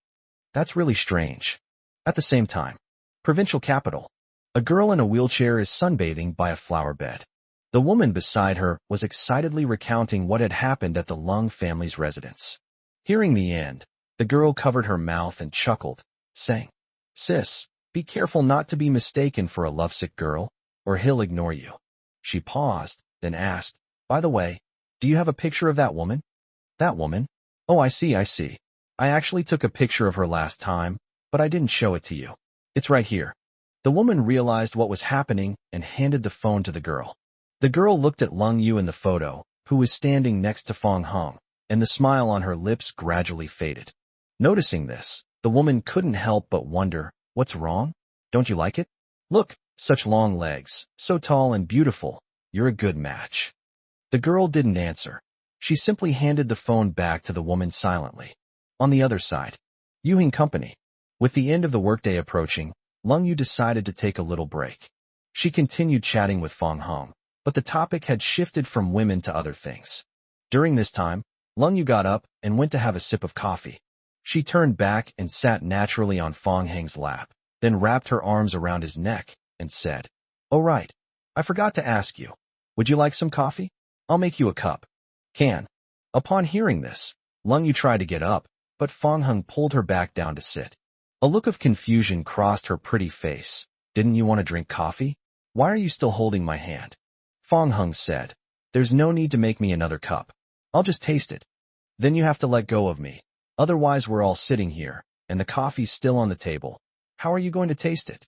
Speaker 1: That's really strange." At the same time, provincial capital. A girl in a wheelchair is sunbathing by a flower bed. The woman beside her was excitedly recounting what had happened at the Lung family's residence. Hearing the end, the girl covered her mouth and chuckled, saying, "Sis, be careful not to be mistaken for a lovesick girl, or he'll ignore you." She paused, then asked, "By the way, do you have a picture of that woman?" "That woman? Oh, I see. I actually took a picture of her last time, but I didn't show it to you. It's right here." The woman realized what was happening and handed the phone to the girl. The girl looked at Lung Yu in the photo, who was standing next to Fong Hung, and the smile on her lips gradually faded. Noticing this, the woman couldn't help but wonder, "What's wrong? Don't you like it? Look, such long legs, so tall and beautiful. You're a good match." The girl didn't answer. She simply handed the phone back to the woman silently. On the other side, Yuhing Company. With the end of the workday approaching, Lung Yu decided to take a little break. She continued chatting with Fong Hong, but the topic had shifted from women to other things. During this time, Lung Yu got up and went to have a sip of coffee. She turned back and sat naturally on Fong Heng's lap, then wrapped her arms around his neck and said, "Oh right, I forgot to ask you. Would you like some coffee? I'll make you a cup." "Can." Upon hearing this, Lung Yu tried to get up, but Fong Heng pulled her back down to sit. A look of confusion crossed her pretty face. "Didn't you want to drink coffee? Why are you still holding my hand?" Fong Heng said, "There's no need to make me another cup. I'll just taste it. Then you have to let go of me. Otherwise we're all sitting here, and the coffee's still on the table. How are you going to taste it?"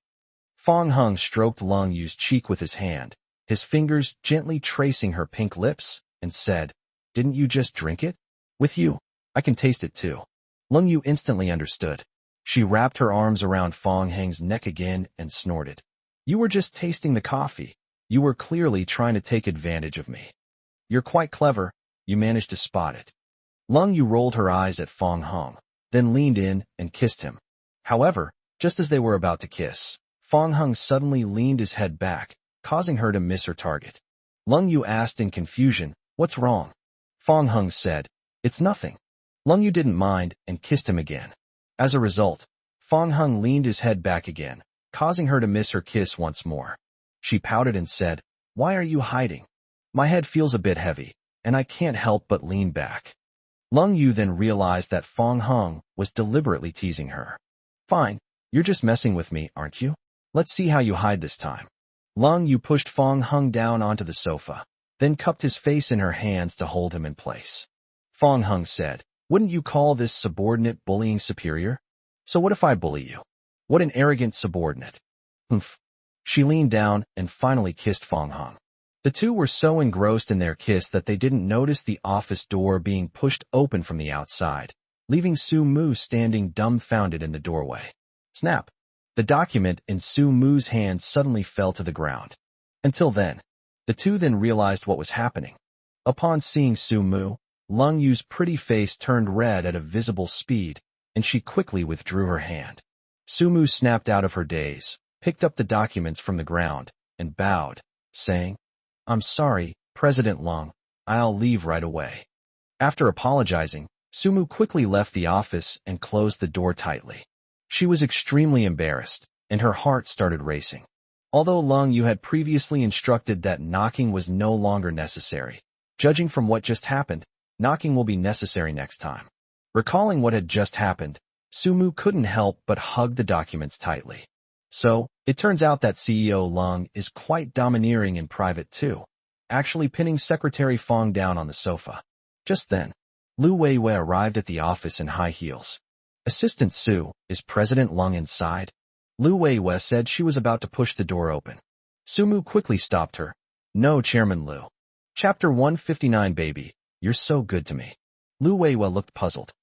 Speaker 1: Fong Heng stroked Lung Yu's cheek with his hand, his fingers gently tracing her pink lips, and said, "Didn't you just drink it? With you, I can taste it too." Lung Yu instantly understood. She wrapped her arms around Fong Heng's neck again and snorted. "You were just tasting the coffee. You were clearly trying to take advantage of me. You're quite clever. You managed to spot it." Lung Yu rolled her eyes at Fong Heng, then leaned in and kissed him. However, just as they were about to kiss, Fong Heng suddenly leaned his head back, causing her to miss her target. Lung Yu asked in confusion, "What's wrong?" Fong Heng said, "It's nothing." Lung Yu didn't mind and kissed him again. As a result, Fong Heng leaned his head back again, causing her to miss her kiss once more. She pouted and said, "Why are you hiding? My head feels a bit heavy, and I can't help but lean back." Lung Yu then realized that Fong Heng was deliberately teasing her. "Fine, you're just messing with me, aren't you? Let's see how you hide this time." Lung Yu pushed Fong Heng down onto the sofa, then cupped his face in her hands to hold him in place. Fong Heng said, "Wouldn't you call this subordinate bullying superior? So what if I bully you? What an arrogant subordinate." "Humph." She leaned down and finally kissed Fong Heng. The two were so engrossed in their kiss that they didn't notice the office door being pushed open from the outside, leaving Su Mu standing dumbfounded in the doorway. Snap! The document in Su Mu's hand suddenly fell to the ground. Until then, the two then realized what was happening. Upon seeing Su Mu, Lung Yu's pretty face turned red at a visible speed, and she quickly withdrew her hand. Su Mu snapped out of her daze, picked up the documents from the ground, and bowed, saying, "I'm sorry, President Lung. I'll leave right away." After apologizing, Su Mu quickly left the office and closed the door tightly. She was extremely embarrassed, and her heart started racing. Although Lung Yu had previously instructed that knocking was no longer necessary, judging from what just happened, knocking will be necessary next time. Recalling what had just happened, Su Mu couldn't help but hug the documents tightly. So, it turns out that CEO Lung is quite domineering in private too, actually pinning Secretary Fong down on the sofa. Just then, Lu Weiwei arrived at the office in high heels. "Assistant Su, is President Lung inside?" Lu Weiwei said she was about to push the door open. Su Mu quickly stopped her. "No, Chairman Lu." Chapter 159. Baby, you're so good to me. Lu Weiwei looked puzzled.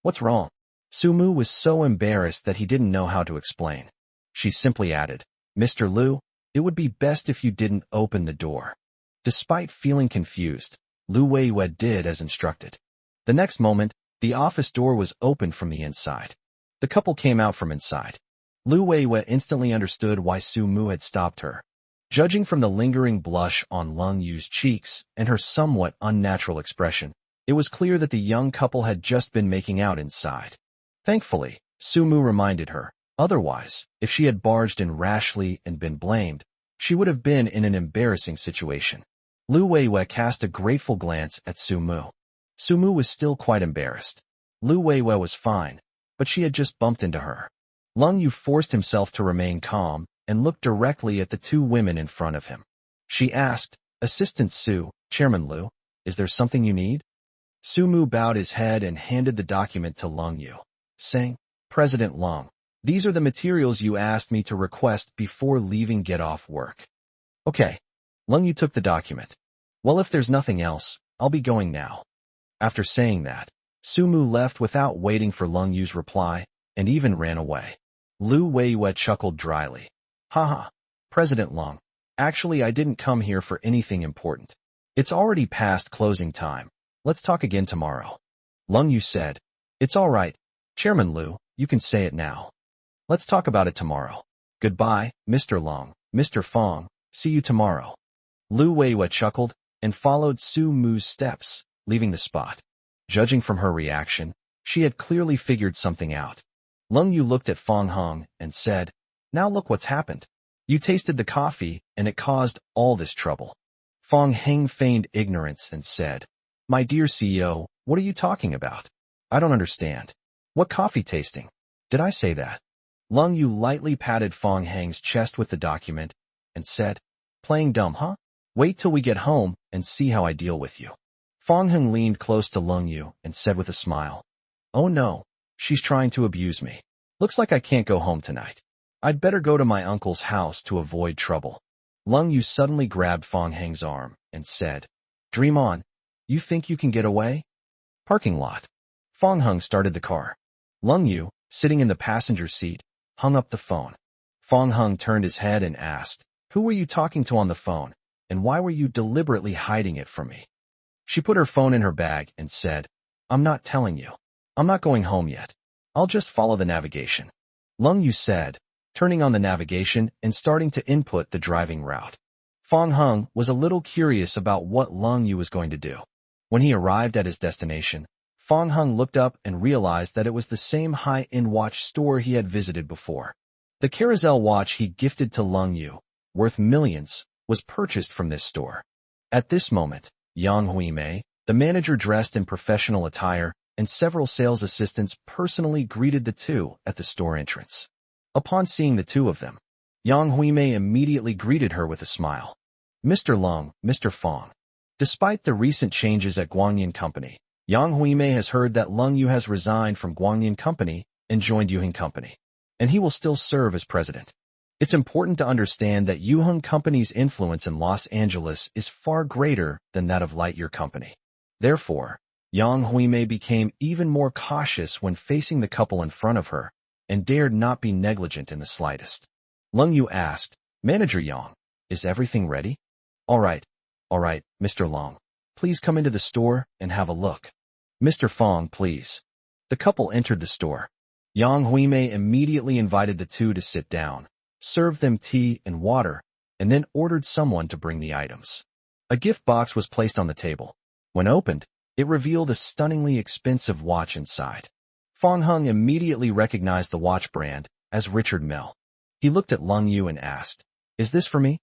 Speaker 1: What's wrong?" Su Mu was so embarrassed that he didn't know how to explain. She simply added, "Mr. Lu, it would be best if you didn't open the door." Despite feeling confused, Lu Weiwei did as instructed. The next moment, the office door was opened from the inside. The couple came out from inside. Lu Weiwei instantly understood why Su Mu had stopped her. Judging from the lingering blush on Lung Yu's cheeks and her somewhat unnatural expression, it was clear that the young couple had just been making out inside. Thankfully, Su Mu reminded her, Otherwise, if she had barged in rashly and been blamed, she would have been in an embarrassing situation. Lu Weiwei cast a grateful glance at Su Mu. Su Mu was still quite embarrassed. Lu Weiwei was fine, but she had just bumped into her. Lung Yu forced himself to remain calm and looked directly at the two women in front of him. She asked, "Assistant Su, Chairman Lu, is there something you need?" Su Mu bowed his head and handed the document to Lung Yu, saying, "President Lung, these are the materials you asked me to request before leaving get off work." "Okay." Lung Yu took the document. "Well, if there's nothing else, I'll be going now." After saying that, Su Mu left without waiting for Lung Yu's reply and even ran away. Lu Weiwei chuckled dryly. "Haha, President Lung, actually I didn't come here for anything important. It's already past closing time. Let's talk again tomorrow." Lung Yu said, "It's all right, Chairman Lu, you can say it now. Let's talk about it tomorrow. Goodbye, Mr. Lung, Mr. Fong, see you tomorrow." Lu Weiwei chuckled and followed Su Mu's steps, leaving the spot. Judging from her reaction, she had clearly figured something out. Lung Yu looked at Fong Hung and said, "Now look what's happened. You tasted the coffee and it caused all this trouble." Fong Hung feigned ignorance and said, "My dear CEO, what are you talking about? I don't understand. What coffee tasting? Did I say that?" Lung Yu lightly patted Fong Hung's chest with the document and said, "Playing dumb, huh? Wait till we get home and see how I deal with you." Fong Hung leaned close to Lung Yu and said with a smile, "Oh no, she's trying to abuse me. Looks like I can't go home tonight. I'd better go to my uncle's house to avoid trouble." Lung Yu suddenly grabbed Fong Hung's arm and said, "Dream on. You think you can get away?" Parking lot. Fong Hung started the car. Lung Yu, sitting in the passenger seat, hung up the phone. Fong Hung turned his head and asked, "Who were you talking to on the phone, and why were you deliberately hiding it from me?" She put her phone in her bag and said, "I'm not telling you. I'm not going home yet. I'll just follow the navigation." Lung Yu said, turning on the navigation and starting to input the driving route. Fong Hung was a little curious about what Lung Yu was going to do. When he arrived at his destination, Fong Hung looked up and realized that it was the same high-end watch store he had visited before. The Carousel watch he gifted to Lung Yu, worth millions, was purchased from this store. At this moment, Yang Huimei, the manager dressed in professional attire, and several sales assistants personally greeted the two at the store entrance. Upon seeing the two of them, Yang Huimei immediately greeted her with a smile. "Mr. Lung, Mr. Fong. Despite the recent changes at Guangyan Company, Yang Huimei has heard that Lung Yu has resigned from Guangyan Company and joined Yuheng Company, and he will still serve as president. It's important to understand that Yuheng Company's influence in Los Angeles is far greater than that of Lightyear Company. Therefore, Yang Huimei became even more cautious when facing the couple in front of her and dared not be negligent in the slightest." Lung Yu asked, "Manager Yang, is everything ready?" All right, Mr. Lung. Please come into the store and have a look." "Mr. Fong, please." The couple entered the store. Yang Huimei immediately invited the two to sit down, served them tea and water, and then ordered someone to bring the items. A gift box was placed on the table. When opened, it revealed a stunningly expensive watch inside. Fong Hung immediately recognized the watch brand as Richard Mille. He looked at Lung Yu and asked, "Is this for me?"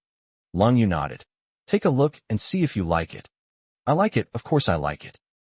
Speaker 1: Lung Yu nodded. "Take a look and see if you like it." "I like it, of course I like it.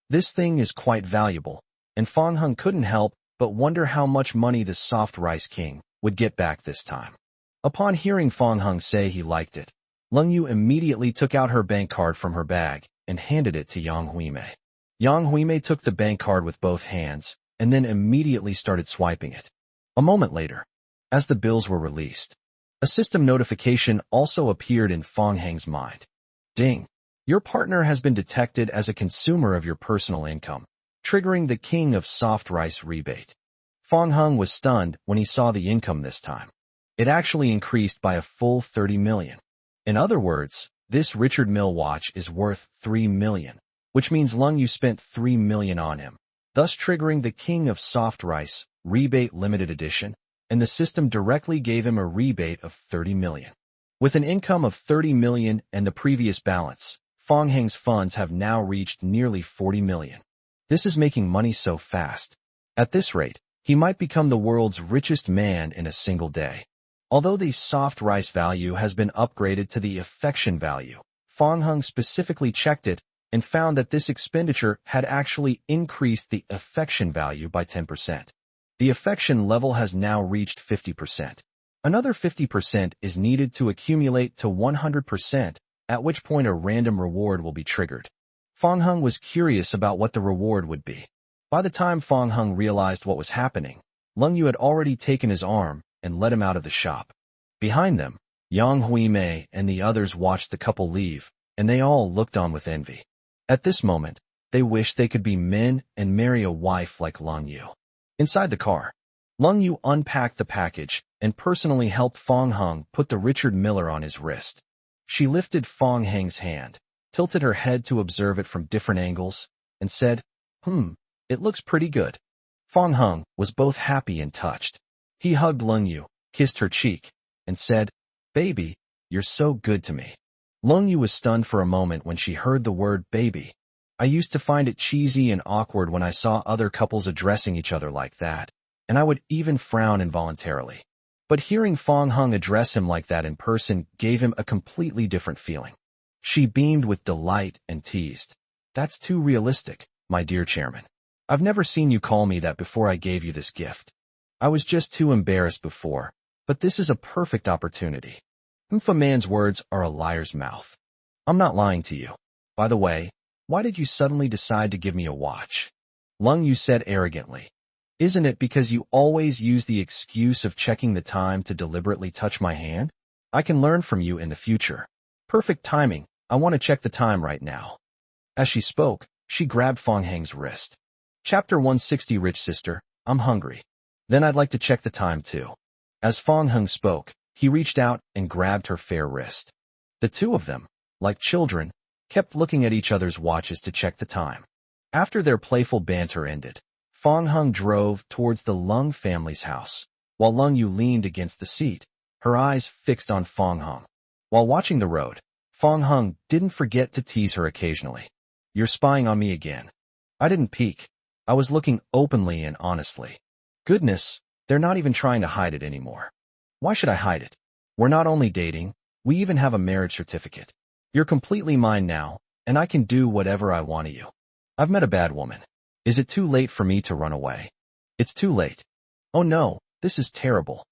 Speaker 1: This thing is quite valuable," and Fong Hung couldn't help but wonder how much money the Soft Rice King would get back this time. Upon hearing Fong Hung say he liked it, Lung Yu immediately took out her bank card from her bag and handed it to Yang Huimei. Yang Huimei took the bank card with both hands and then immediately started swiping it. A moment later, as the bills were released, a system notification also appeared in Fong Hung's mind. "Ding! Your partner has been detected as a consumer of your personal income, triggering the King of Soft Rice rebate." Fong Hung was stunned when he saw the income this time. It actually increased by a full 30 million. In other words, this Richard Mille watch is worth 3 million, which means Lung Yu spent 3 million on him, thus triggering the King of Soft Rice rebate limited edition, and the system directly gave him a rebate of 30 million. With an income of 30 million and the previous balance, Fong Hung's funds have now reached nearly 40 million. This is making money so fast. At this rate, He might become the world's richest man in a single day. Although the soft rice value has been upgraded to the affection value, Fong Hung specifically checked it and found that this expenditure had actually increased the affection value by 10%. The affection level has now reached 50%. Another 50% is needed to accumulate to 100%, at which point a random reward will be triggered. Fong Hung was curious about what the reward would be. By the time Fong Hung realized what was happening, Lung Yu had already taken his arm and led him out of the shop. Behind them, Yang Hui-mei and the others watched the couple leave, and they all looked on with envy. At this moment, they wished they could be men and marry a wife like Lung Yu. Inside the car, Lung Yu unpacked the package and personally helped Fong Hung put the Richard Miller on his wrist. She lifted Fong Hang's hand, tilted her head to observe it from different angles, and said, "It looks pretty good." Fong Hung was both happy and touched. He hugged Lung Yu, kissed her cheek, and said, "Baby, you're so good to me." Lung Yu was stunned for a moment when she heard the word baby. I used to find it cheesy and awkward when I saw other couples addressing each other like that, and I would even frown involuntarily. But hearing Fong Hung address him like that in person gave him a completely different feeling. She beamed with delight and teased, "That's too realistic, my dear chairman. I've never seen you call me that before I gave you this gift. I was just too embarrassed before, but this is a perfect opportunity." If a man's words are a liar's mouth. I'm not lying to you. By the way, why did you suddenly decide to give me a watch? Lung Yu said arrogantly. Isn't it because you always use the excuse of checking the time to deliberately touch my hand? I can learn from you in the future. Perfect timing. I want to check the time right now. As she spoke, she grabbed Fong Hang's wrist. Chapter 160. Rich sister, I'm hungry. Then I'd like to check the time too. As Fong Hung spoke, he reached out and grabbed her fair wrist. The two of them, like children, kept looking at each other's watches to check the time. After their playful banter ended, Fong Hung drove towards the Lung family's house, while Lung Yu leaned against the seat, her eyes fixed on Fong Hung. While watching the road, Fong Hung didn't forget to tease her occasionally. You're spying on me again. I didn't peek. I was looking openly and honestly. Goodness, they're not even trying to hide it anymore. Why should I hide it? We're not only dating, we even have a marriage certificate. You're completely mine now, and I can do whatever I want to you. I've met a bad woman. Is it too late for me to run away? It's too late. Oh no, this is terrible.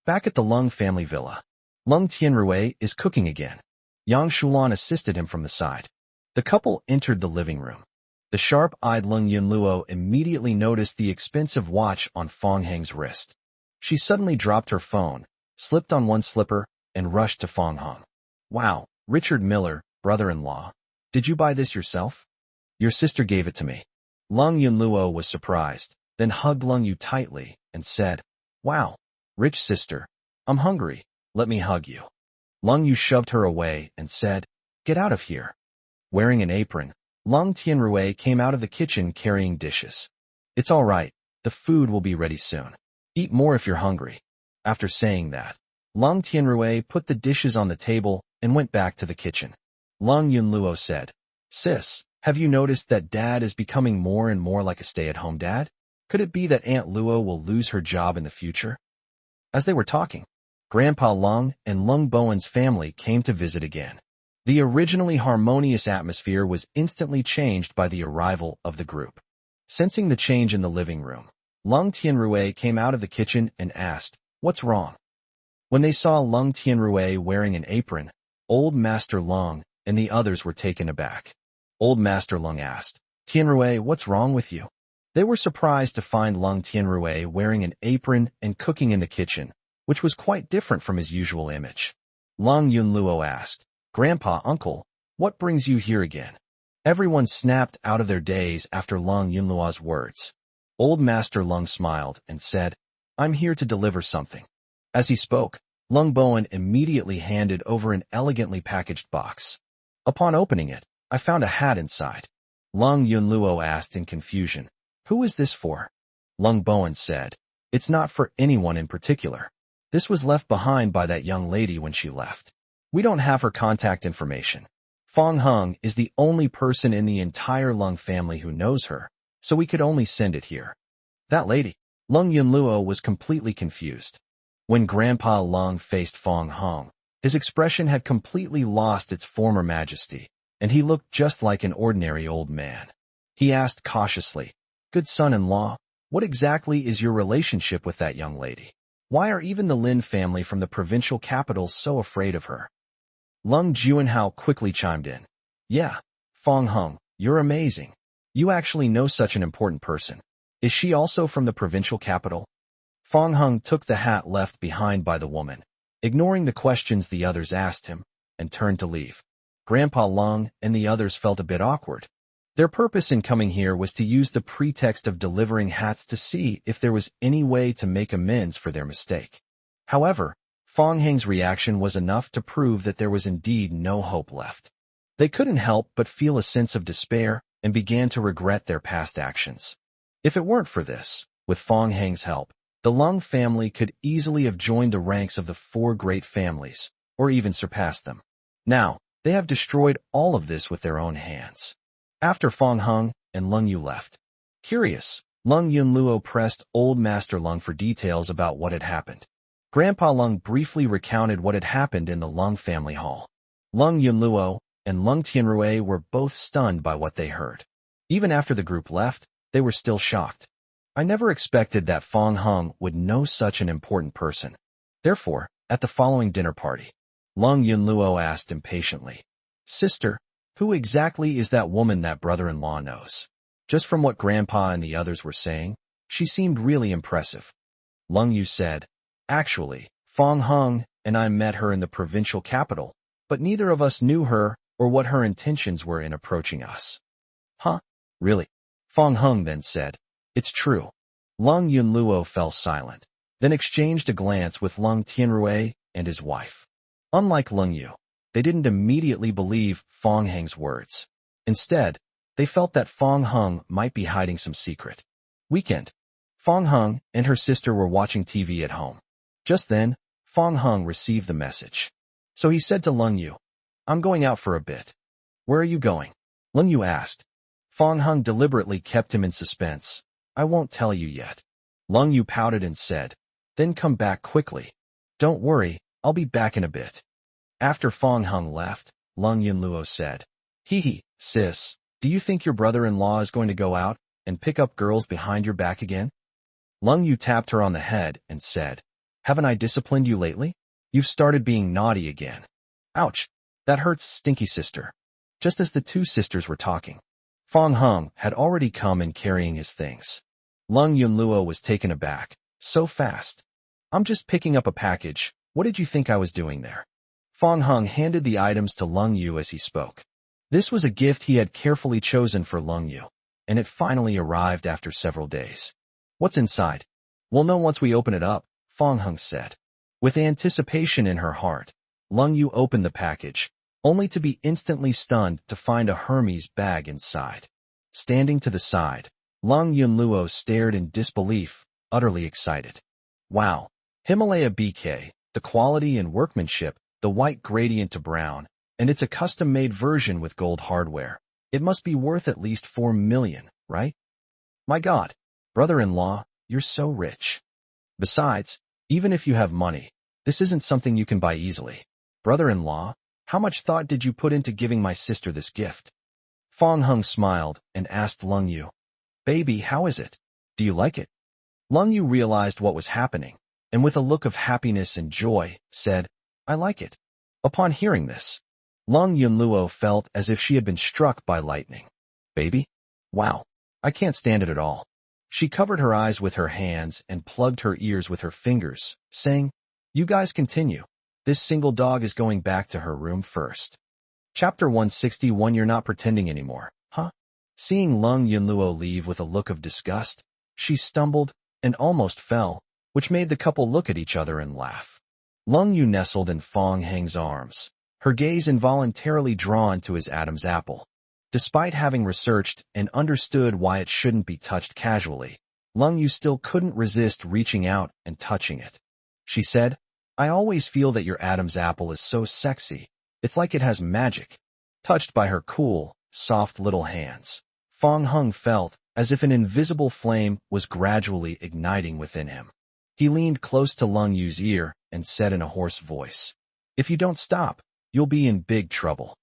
Speaker 1: Back at the Lung family villa, Lung Tianrui is cooking again. Yang Shulan assisted him from the side. The couple entered the living room. The sharp-eyed Lung Yunluo immediately noticed the expensive watch on Fong Hang's wrist. She suddenly dropped her phone, slipped on one slipper, and rushed to Fong Hung. Wow, Richard Miller, brother-in-law. Did you buy this yourself? Your sister gave it to me. Lung Yunluo was surprised, then hugged Lung Yu tightly and said, Wow, rich sister, I'm hungry, let me hug you. Lung Yu shoved her away and said, Get out of here. Wearing an apron, Lung Tianrui came out of the kitchen carrying dishes. It's all right, the food will be ready soon. Eat more if you're hungry. After saying that, Lung Tianrui put the dishes on the table and went back to the kitchen. Lung Yunluo said, Sis, have you noticed that Dad is becoming more and more like a stay-at-home dad? Could it be that Aunt Luo will lose her job in the future? As they were talking, Grandpa Lung and Lung Bowen's family came to visit again. The originally harmonious atmosphere was instantly changed by the arrival of the group. Sensing the change in the living room, Lung Tianrui came out of the kitchen and asked, What's wrong? When they saw Lung Tianrui wearing an apron, Old Master Lung and the others were taken aback. Old Master Lung asked, Tianrui, what's wrong with you? They were surprised to find Lung Tianrui wearing an apron and cooking in the kitchen, which was quite different from his usual image. Lung Yunluo asked, Grandpa, Uncle, what brings you here again? Everyone snapped out of their daze after Lung Yunluo's words. Old Master Lung smiled and said, I'm here to deliver something. As he spoke, Lung Bowen immediately handed over an elegantly packaged box. Upon opening it, I found a hat inside. Lung Yunluo asked in confusion, Who is this for? Lung Bowen said, It's not for anyone in particular. This was left behind by that young lady when she left. We don't have her contact information. Fong Hung is the only person in the entire Lung family who knows her, so we could only send it here. That lady. Lung Yunluo was completely confused. When Grandpa Lung faced Fong Hong, his expression had completely lost its former majesty, and he looked just like an ordinary old man. He asked cautiously, "Good son-in-law, what exactly is your relationship with that young lady? Why are even the Lin family from the provincial capital so afraid of her?" Lung Juanhao quickly chimed in. "Yeah, Fong Hung, you're amazing. You actually know such an important person. Is she also from the provincial capital?" Fong Hung took the hat left behind by the woman, ignoring the questions the others asked him, and turned to leave. Grandpa Lung and the others felt a bit awkward. Their purpose in coming here was to use the pretext of delivering hats to see if there was any way to make amends for their mistake. However, Fong Heng's reaction was enough to prove that there was indeed no hope left. They couldn't help but feel a sense of despair and began to regret their past actions. If it weren't for this, with Fong Heng's help, the Lung family could easily have joined the ranks of the four great families, or even surpassed them. Now, they have destroyed all of this with their own hands. After Fong Hung and Lung Yu left, curious, Lung Yunluo pressed Old Master Lung for details about what had happened. Grandpa Lung briefly recounted what had happened in the Lung family hall. Lung Yunluo and Lung Tianrui were both stunned by what they heard. Even after the group left, they were still shocked. I never expected that Fong Hung would know such an important person. Therefore, at the following dinner party, Lung Yunluo asked impatiently, "Sister, who exactly is that woman that brother-in-law knows?" Just from what Grandpa and the others were saying, she seemed really impressive. Lung Yu said, "Actually, Fong Hung and I met her in the provincial capital, but neither of us knew her or what her intentions were in approaching us." "Huh? Really?" Fong Hung then said, "It's true." Lung Yunluo fell silent, then exchanged a glance with Lung Tianrui and his wife. Unlike Lung Yu, they didn't immediately believe Fong Heng's words. Instead, they felt that Fong Hung might be hiding some secret. Weekend. Fong Hung and her sister were watching TV at home. Just then, Fong Hung received the message. So he said to Lung Yu, "I'm going out for a bit." "Where are you going?" Lung Yu asked. Fong Hung deliberately kept him in suspense. "I won't tell you yet." Lung Yu pouted and said, "Then come back quickly." "Don't worry, I'll be back in a bit." After Fong Hung left, Lung Yunluo said, "Hee, sis, do you think your brother-in-law is going to go out and pick up girls behind your back again?" Lung Yu tapped her on the head and said, "Haven't I disciplined you lately? You've started being naughty again." "Ouch, that hurts, stinky sister." Just as the two sisters were talking, Fong Hung had already come in carrying his things. Lung Yunluo was taken aback. "So fast." "I'm just picking up a package. What did you think I was doing there?" Fong Hung handed the items to Lung Yu as he spoke. This was a gift he had carefully chosen for Lung Yu, and it finally arrived after several days. "What's inside?" "We'll know once we open it up," Fong Hung said. With anticipation in her heart, Lung Yu opened the package, only to be instantly stunned to find a Hermes bag inside. Standing to the side, Lung Yunluo stared in disbelief, utterly excited. "Wow! Himalaya BK, the quality and workmanship, the white gradient to brown, and it's a custom-made version with gold hardware. It must be worth at least 4 million, right? My God, brother-in-law, you're so rich. Besides, even if you have money, this isn't something you can buy easily. Brother-in-law, how much thought did you put into giving my sister this gift?" Fong Hung smiled and asked Lung Yu, "Baby, how is it? Do you like it?" Lung Yu realized what was happening, and with a look of happiness and joy, said, "I like it." Upon hearing this, Lung Yunluo felt as if she had been struck by lightning. "Baby? Wow, I can't stand it at all." She covered her eyes with her hands and plugged her ears with her fingers, saying, "You guys continue. This single dog is going back to her room first." Chapter 161. You're not pretending anymore, huh? Seeing Lung Yunluo leave with a look of disgust, she stumbled and almost fell, which made the couple look at each other and laugh. Lung Yu nestled in Fong Heng's arms, her gaze involuntarily drawn to his Adam's apple. Despite having researched and understood why it shouldn't be touched casually, Lung Yu still couldn't resist reaching out and touching it. She said, "I always feel that your Adam's apple is so sexy. It's like it has magic." Touched by her cool, soft little hands, Fong Hung felt as if an invisible flame was gradually igniting within him. He leaned close to Lung Yu's ear and said in a hoarse voice, "If you don't stop, you'll be in big trouble."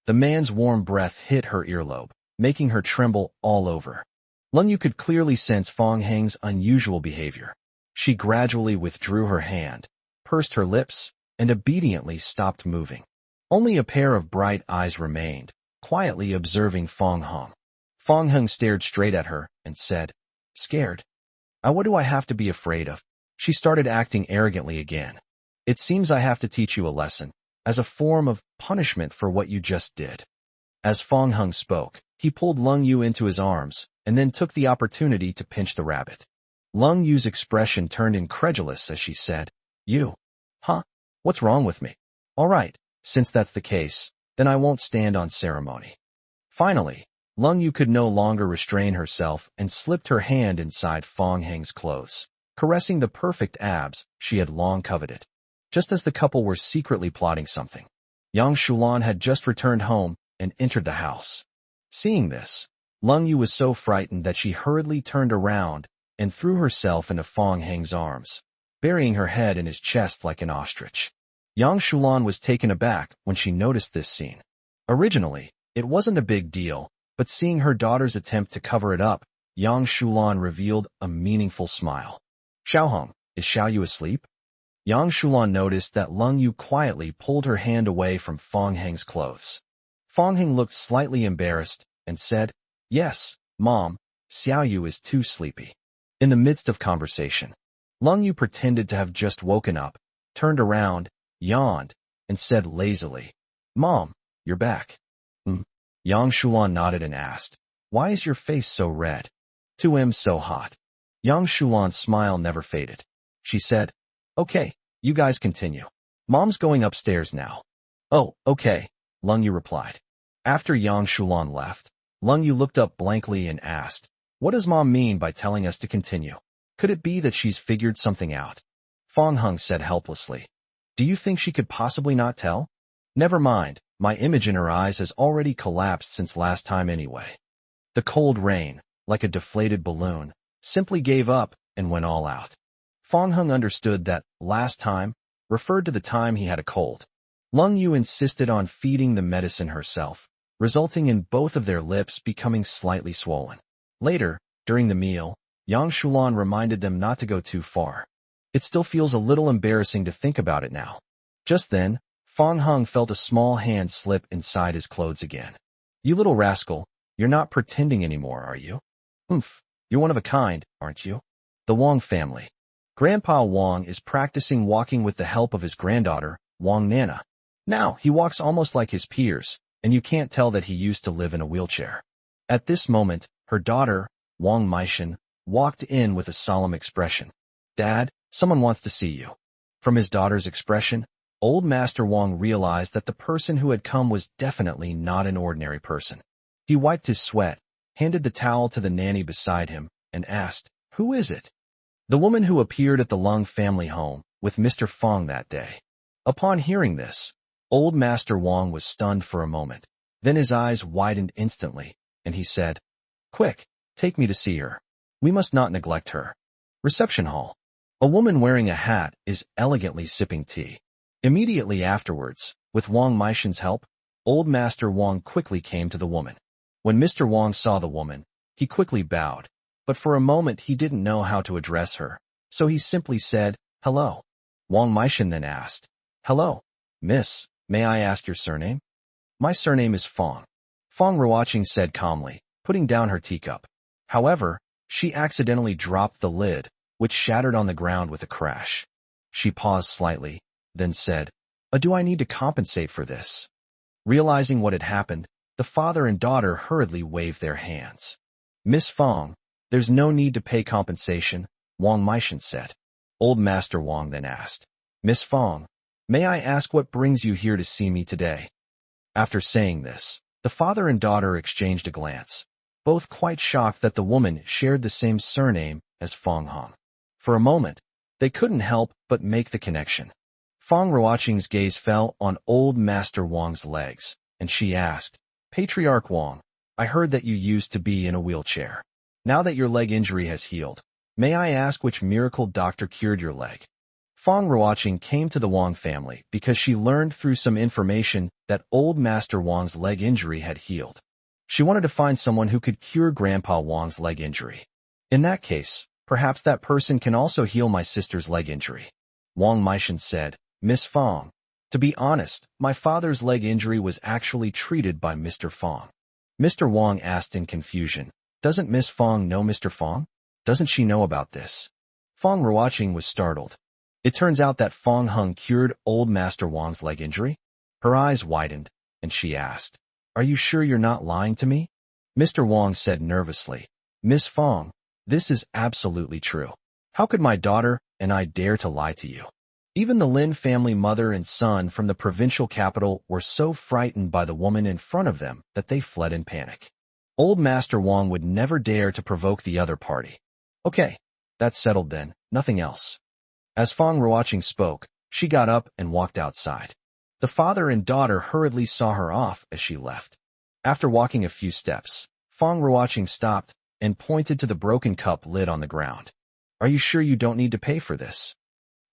Speaker 1: The man's warm breath hit her earlobe, making her tremble all over. Lung Yu could clearly sense Fong Heng's unusual behavior. She gradually withdrew her hand, pursed her lips, and obediently stopped moving. Only a pair of bright eyes remained, quietly observing Fong Heng. Fong Heng stared straight at her and said, "Scared? What do I have to be afraid of?" She started acting arrogantly again. "It seems I have to teach you a lesson, as a form of punishment for what you just did." As Fong Heng spoke, he pulled Lung Yu into his arms and then took the opportunity to pinch the rabbit. Lung Yu's expression turned incredulous as she said, "You? Huh? What's wrong with me? All right, since that's the case, then I won't stand on ceremony." Finally, Lung Yu could no longer restrain herself and slipped her hand inside Fong Heng's clothes, caressing the perfect abs she had long coveted. Just as the couple were secretly plotting something, Yang Shulan had just returned home and entered the house. Seeing this, Lung Yu was so frightened that she hurriedly turned around and threw herself into Fong Heng's arms, burying her head in his chest like an ostrich. Yang Shulan was taken aback when she noticed this scene. Originally, it wasn't a big deal, but seeing her daughter's attempt to cover it up, Yang Shulan revealed a meaningful smile. "Xiaoheng, is Xiao Yu asleep?" Yang Shulan noticed that Lung Yu quietly pulled her hand away from Fong Heng's clothes. Fong Heng looked slightly embarrassed and said, "Yes, Mom, Xiao Yu is too sleepy." In the midst of conversation, Lung Yu pretended to have just woken up, turned around, yawned, and said lazily, "Mom, you're back." Yang Shulan nodded and asked, "Why is your face so red? 2M so hot?" Yang Shulan's smile never faded. She said, "Okay, you guys continue. Mom's going upstairs now." "Oh, okay," Lung Yu replied. After Yang Shulan left, Lung Yu looked up blankly and asked, "What does Mom mean by telling us to continue? Could it be that she's figured something out?" Fong Heng said helplessly, "Do you think she could possibly not tell?" "Never mind, my image in her eyes has already collapsed since last time anyway." The cold rain, like a deflated balloon, simply gave up and went all out. Fong Heng understood that last time referred to the time he had a cold. Lung Yu insisted on feeding the medicine herself, resulting in both of their lips becoming slightly swollen. Later, during the meal, Yang Shulan reminded them not to go too far. "It still feels a little embarrassing to think about it now." Just then, Fong Heng felt a small hand slip inside his clothes again. "You little rascal, you're not pretending anymore, are you? Oomph, you're one of a kind, aren't you?" The Wang family. Grandpa Wang is practicing walking with the help of his granddaughter, Wang Nana. Now, he walks almost like his peers, and you can't tell that he used to live in a wheelchair. At this moment, her daughter, Wang Meishan, walked in with a solemn expression. "Dad, someone wants to see you." From his daughter's expression, Old Master Wang realized that the person who had come was definitely not an ordinary person. He wiped his sweat, handed the towel to the nanny beside him, and asked, "Who is it?" "The woman who appeared at the Lung family home with Mr. Fong that day." Upon hearing this, Old Master Wang was stunned for a moment. Then his eyes widened instantly, and he said, "Quick, take me to see her. We must not neglect her." Reception hall. A woman wearing a hat is elegantly sipping tea. Immediately afterwards, with Wang Meishan's help, Old Master Wang quickly came to the woman. When Mr. Wang saw the woman, he quickly bowed, but for a moment he didn't know how to address her, so he simply said, "Hello." Wang Meishan then asked, "Hello, miss, may I ask your surname?" "My surname is Fong," Fong Ruoqing said calmly, putting down her teacup. However, she accidentally dropped the lid, which shattered on the ground with a crash. She paused slightly, then said, "Do I need to compensate for this?" Realizing what had happened, the father and daughter hurriedly waved their hands. "Miss Fong, there's no need to pay compensation," Wang Meishan said. Old Master Wang then asked, "Miss Fong, may I ask what brings you here to see me today?" After saying this, the father and daughter exchanged a glance, both quite shocked that the woman shared the same surname as Fong Heng. For a moment, they couldn't help but make the connection. Fong Ruoqing's gaze fell on Old Master Wang's legs, and she asked, "Patriarch Wang, I heard that you used to be in a wheelchair. Now that your leg injury has healed, may I ask which miracle doctor cured your leg? Fong Ruoqing came to the Wang family because she learned through some information that old Master Wang's leg injury had healed. She wanted to find someone who could cure Grandpa Wang's leg injury. In that case, perhaps that person can also heal my sister's leg injury. Wang Meishan said, Miss Fong. To be honest, my father's leg injury was actually treated by Mr. Fong. Mr. Wang asked in confusion, doesn't Miss Fong know Mr. Fong? Doesn't she know about this? Fong Ruoqing was startled. It turns out that Fong Hung cured old Master Wang's leg injury. Her eyes widened, and she asked, are you sure you're not lying to me? Mr. Wang said nervously, Miss Fong, this is absolutely true. How could my daughter and I dare to lie to you? Even the Lin family mother and son from the provincial capital were so frightened by the woman in front of them that they fled in panic. Old Master Wang would never dare to provoke the other party. Okay, that's settled then, nothing else. As Fong Ruoqing spoke, she got up and walked outside. The father and daughter hurriedly saw her off as she left. After walking a few steps, Fong Ruoqing stopped and pointed to the broken cup lid on the ground. Are you sure you don't need to pay for this?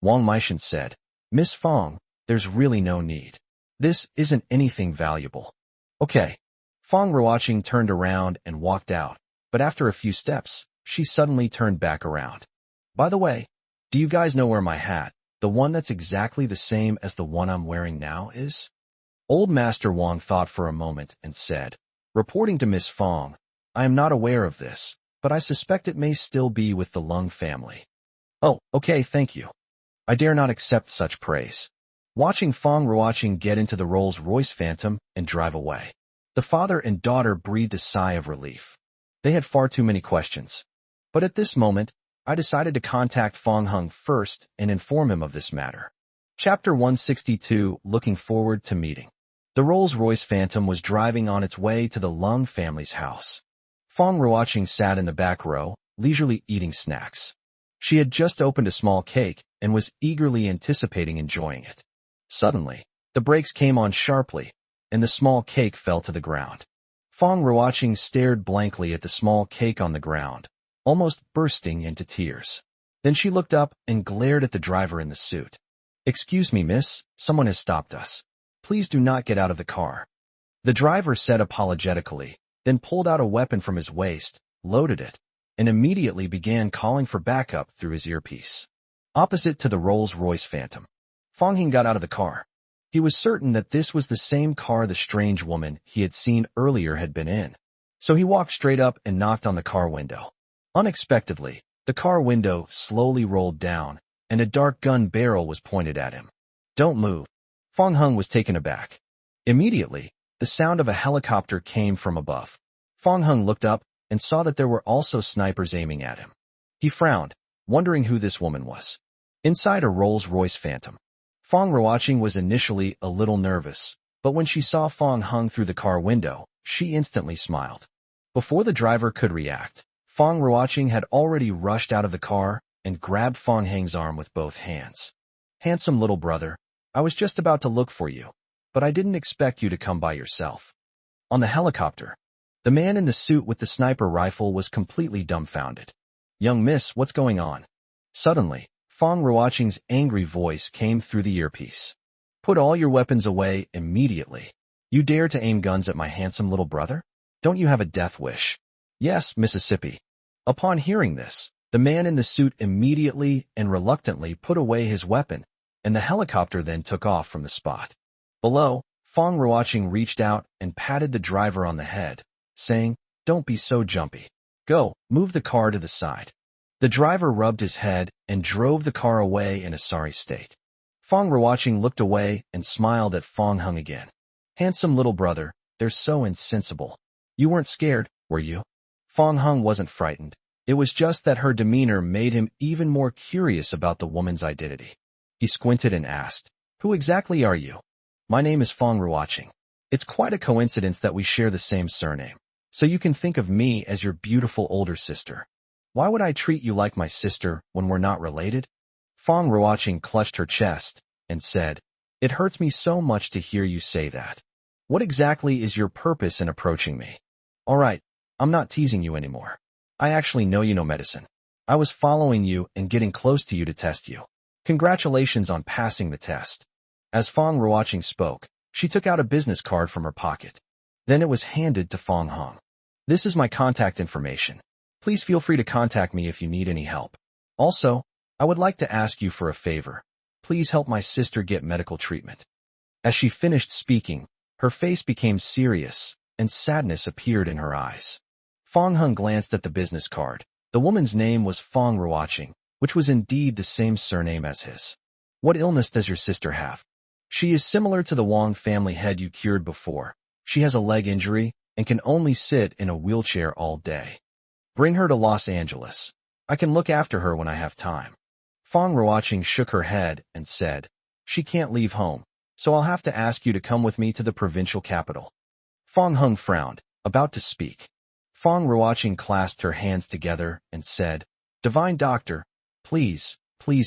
Speaker 1: Wang Meishan said, Miss Fong, there's really no need. This isn't anything valuable. Okay. Fong Ruoqing turned around and walked out, but after a few steps, she suddenly turned back around. By the way, do you guys know where my hat, the one that's exactly the same as the one I'm wearing now, is? Old Master Wang thought for a moment and said, reporting to Miss Fong, I am not aware of this, but I suspect it may still be with the Lung family. Oh, okay, thank you. I dare not accept such praise. Watching Fong Ruoqing get into the Rolls-Royce Phantom and drive away, the father and daughter breathed a sigh of relief. They had far too many questions. But at this moment, I decided to contact Fong Hung first and inform him of this matter. Chapter 162, Looking Forward to Meeting. The Rolls-Royce Phantom was driving on its way to the Lung family's house. Fong Ruoqing sat in the back row, leisurely eating snacks. She had just opened a small cake and was eagerly anticipating enjoying it. Suddenly, the brakes came on sharply, and the small cake fell to the ground. Fong Ruoqing stared blankly at the small cake on the ground, almost bursting into tears. Then she looked up and glared at the driver in the suit. Excuse me, miss, someone has stopped us. Please do not get out of the car. The driver said apologetically, then pulled out a weapon from his waist, loaded it, and immediately began calling for backup through his earpiece. Opposite to the Rolls-Royce Phantom, Fong Hing got out of the car. He was certain that this was the same car the strange woman he had seen earlier had been in. So he walked straight up and knocked on the car window. Unexpectedly, the car window slowly rolled down, and a dark gun barrel was pointed at him. Don't move. Fong Hung was taken aback. Immediately, the sound of a helicopter came from above. Fong Hung looked up and saw that there were also snipers aiming at him. He frowned, wondering who this woman was. Inside a Rolls-Royce Phantom, Fong Ruoqing was initially a little nervous, but when she saw Fong Hung through the car window, she instantly smiled. Before the driver could react, Fong Ruoqing had already rushed out of the car and grabbed Fong Heng's arm with both hands. Handsome little brother, I was just about to look for you, but I didn't expect you to come by yourself. On the helicopter, the man in the suit with the sniper rifle was completely dumbfounded. Young miss, what's going on? Suddenly, Fong Ruoqing's angry voice came through the earpiece. Put all your weapons away immediately. You dare to aim guns at my handsome little brother? Don't you have a death wish? Yes, Mississippi. Upon hearing this, the man in the suit immediately and reluctantly put away his weapon, and the helicopter then took off from the spot. Below, Fong Ruoqing reached out and patted the driver on the head, saying, Don't be so jumpy. Go, move the car to the side. The driver rubbed his head and drove the car away in a sorry state. Fong Ruoqing looked away and smiled at Fong Hung again. Handsome little brother, they're so insensible. You weren't scared, were you? Fong Hung wasn't frightened. It was just that her demeanor made him even more curious about the woman's identity. He squinted and asked, Who exactly are you? My name is Fong Ruoqing. It's quite a coincidence that we share the same surname, so you can think of me as your beautiful older sister. Why would I treat you like my sister when we're not related? Fong Ruoqing clutched her chest and said, It hurts me so much to hear you say that. What exactly is your purpose in approaching me? All right, I'm not teasing you anymore. I actually know you know medicine. I was following you and getting close to you to test you. Congratulations on passing the test. As Fong Ruoqing spoke, she took out a business card from her pocket. Then it was handed to Fong Hung. This is my contact information. Please feel free to contact me if you need any help. Also, I would like to ask you for a favor. Please help my sister get medical treatment. As she finished speaking, her face became serious, and sadness appeared in her eyes. Fong Hung glanced at the business card. The woman's name was Fong Ruoqing, which was indeed the same surname as his. What illness does your sister have? She is similar to the Wong family head you cured before. She has a leg injury and can only sit in a wheelchair all day. Bring her to Los Angeles. I can look after her when I have time. Fong Ruoqing shook her head and said, she can't leave home, so I'll have to ask you to come with me to the provincial capital. Fong Hung frowned, about to speak. Fong Ruoqing clasped her hands together and said, Divine Doctor, please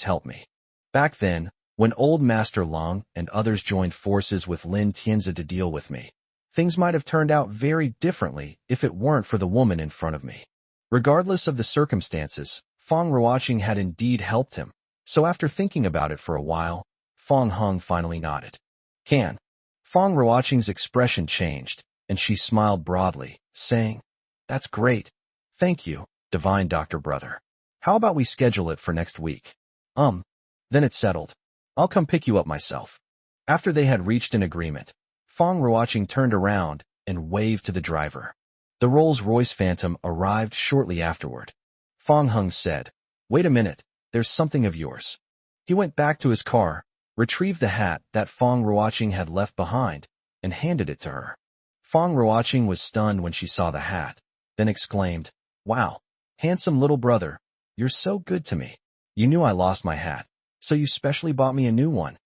Speaker 1: help me. Back then, when old Master Lung and others joined forces with Lin Tianzi to deal with me, things might have turned out very differently if it weren't for the woman in front of me. Regardless of the circumstances, Fong Ruoqing had indeed helped him, so after thinking about it for a while, Fong Hung finally nodded. Can. Fong Ruoqing's expression changed, and she smiled broadly, saying, That's great. Thank you, Divine Doctor Brother. How about we schedule it for next week? Then it's settled. I'll come pick you up myself. After they had reached an agreement, Fong Ruoqing turned around and waved to the driver. The Rolls-Royce Phantom arrived shortly afterward. Fong Hung said, Wait a minute, there's something of yours. He went back to his car, retrieved the hat that Fong Ruoqing had left behind, and handed it to her. Fong Ruoqing was stunned when she saw the hat, then exclaimed, Wow, handsome little brother, you're so good to me. You knew I lost my hat, so you specially bought me a new one.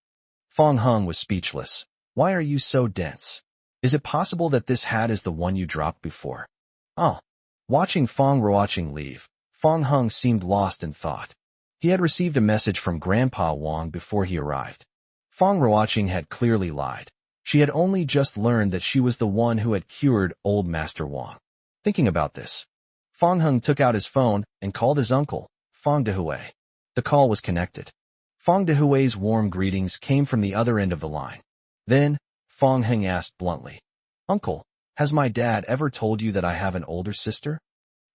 Speaker 1: Fong Hung was speechless. Why are you so dense? Is it possible that this hat is the one you dropped before? Oh. Watching Fong Ruoqing leave, Fong Hung seemed lost in thought. He had received a message from Grandpa Wong before he arrived. Fong Ruoqing had clearly lied. She had only just learned that she was the one who had cured old Master Wong. Thinking about this, Fong Hung took out his phone and called his uncle, Fong Dehui. The call was connected. Fong Dehui's warm greetings came from the other end of the line. Then, Fong Hung asked bluntly, Uncle, has my dad ever told you that I have an older sister?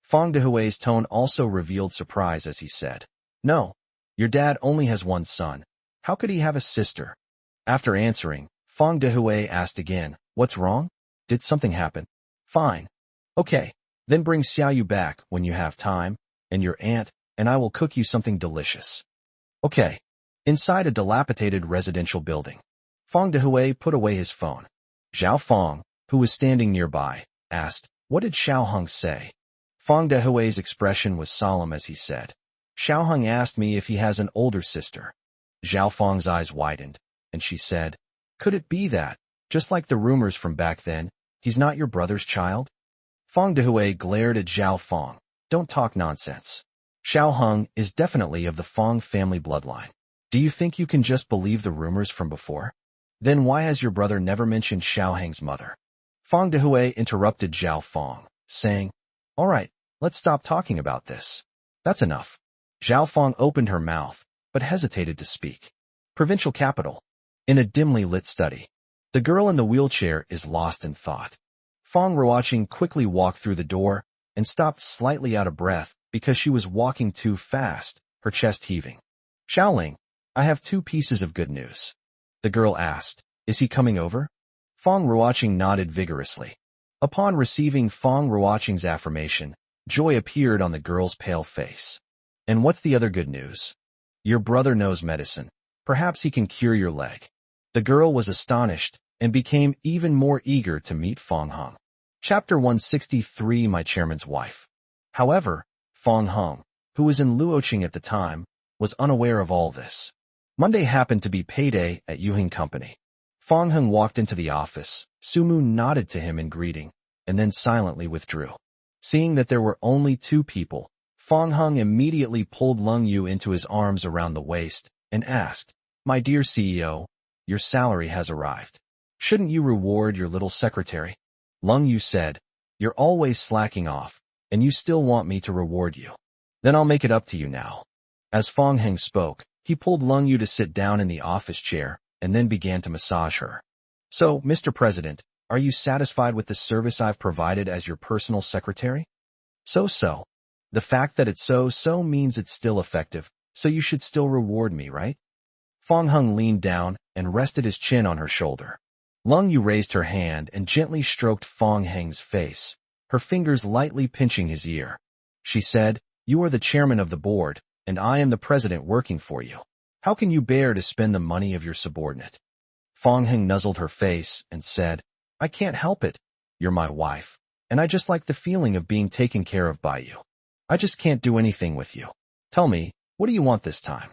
Speaker 1: Fong Dehui's tone also revealed surprise as he said, No, your dad only has one son. How could he have a sister? After answering, Fong Dehui asked again, What's wrong? Did something happen? Fine. Okay, then bring Xiaoyu back when you have time, and your aunt, and I will cook you something delicious. Okay. Inside a dilapidated residential building, Fong Dehui put away his phone. Zhao Fong, who was standing nearby, asked, What did Xiao Hung say? Fong Dehui's expression was solemn as he said, Xiao Hung asked me if he has an older sister. Zhao Fong's eyes widened, and she said, Could it be that, just like the rumors from back then, he's not your brother's child? Fong Dehui glared at Zhao Fong. Don't talk nonsense. Xiao Hung is definitely of the Fong family bloodline. Do you think you can just believe the rumors from before? Then why has your brother never mentioned Xiao Hang's mother? Fong Dehui interrupted Zhao Fong, saying, All right, let's stop talking about this. That's enough. Zhao Fong opened her mouth, but hesitated to speak. Provincial capital. In a dimly lit study, the girl in the wheelchair is lost in thought. Fong Ruoqing quickly walked through the door and stopped slightly out of breath because she was walking too fast, her chest heaving. Xiaoling, I have 2 pieces of good news. The girl asked, Is he coming over? Fong Ruoqing nodded vigorously. Upon receiving Fong Ruoqing's affirmation, joy appeared on the girl's pale face. And what's the other good news? Your brother knows medicine. Perhaps he can cure your leg. The girl was astonished and became even more eager to meet Fong Hung. Chapter 163 My Chairman's Wife. However, Fong Hung, who was in Luoqing at the time, was unaware of all this. Monday happened to be payday at Yuhing Company. Fong Hung walked into the office. Sumu nodded to him in greeting, and then silently withdrew. Seeing that there were only 2 people, Fong Hung immediately pulled Lung Yu into his arms around the waist and asked, My dear CEO, your salary has arrived. Shouldn't you reward your little secretary? Lung Yu said, You're always slacking off. and you still want me to reward you. Then I'll make it up to you now. As Fong Heng spoke, he pulled Lung Yu to sit down in the office chair and then began to massage her. So, Mr. President, are you satisfied with the service I've provided as your personal secretary? So. The fact that it's so means it's still effective, so you should still reward me, right? Fong Heng leaned down and rested his chin on her shoulder. Lung Yu raised her hand and gently stroked Fong Heng's face, her fingers lightly pinching his ear. She said, "You are the chairman of the board, and I am the president working for you. How can you bear to spend the money of your subordinate?" Fong Heng nuzzled her face and said, "I can't help it. You're my wife, and I just like the feeling of being taken care of by you. I just can't do anything with you. Tell me, what do you want this time?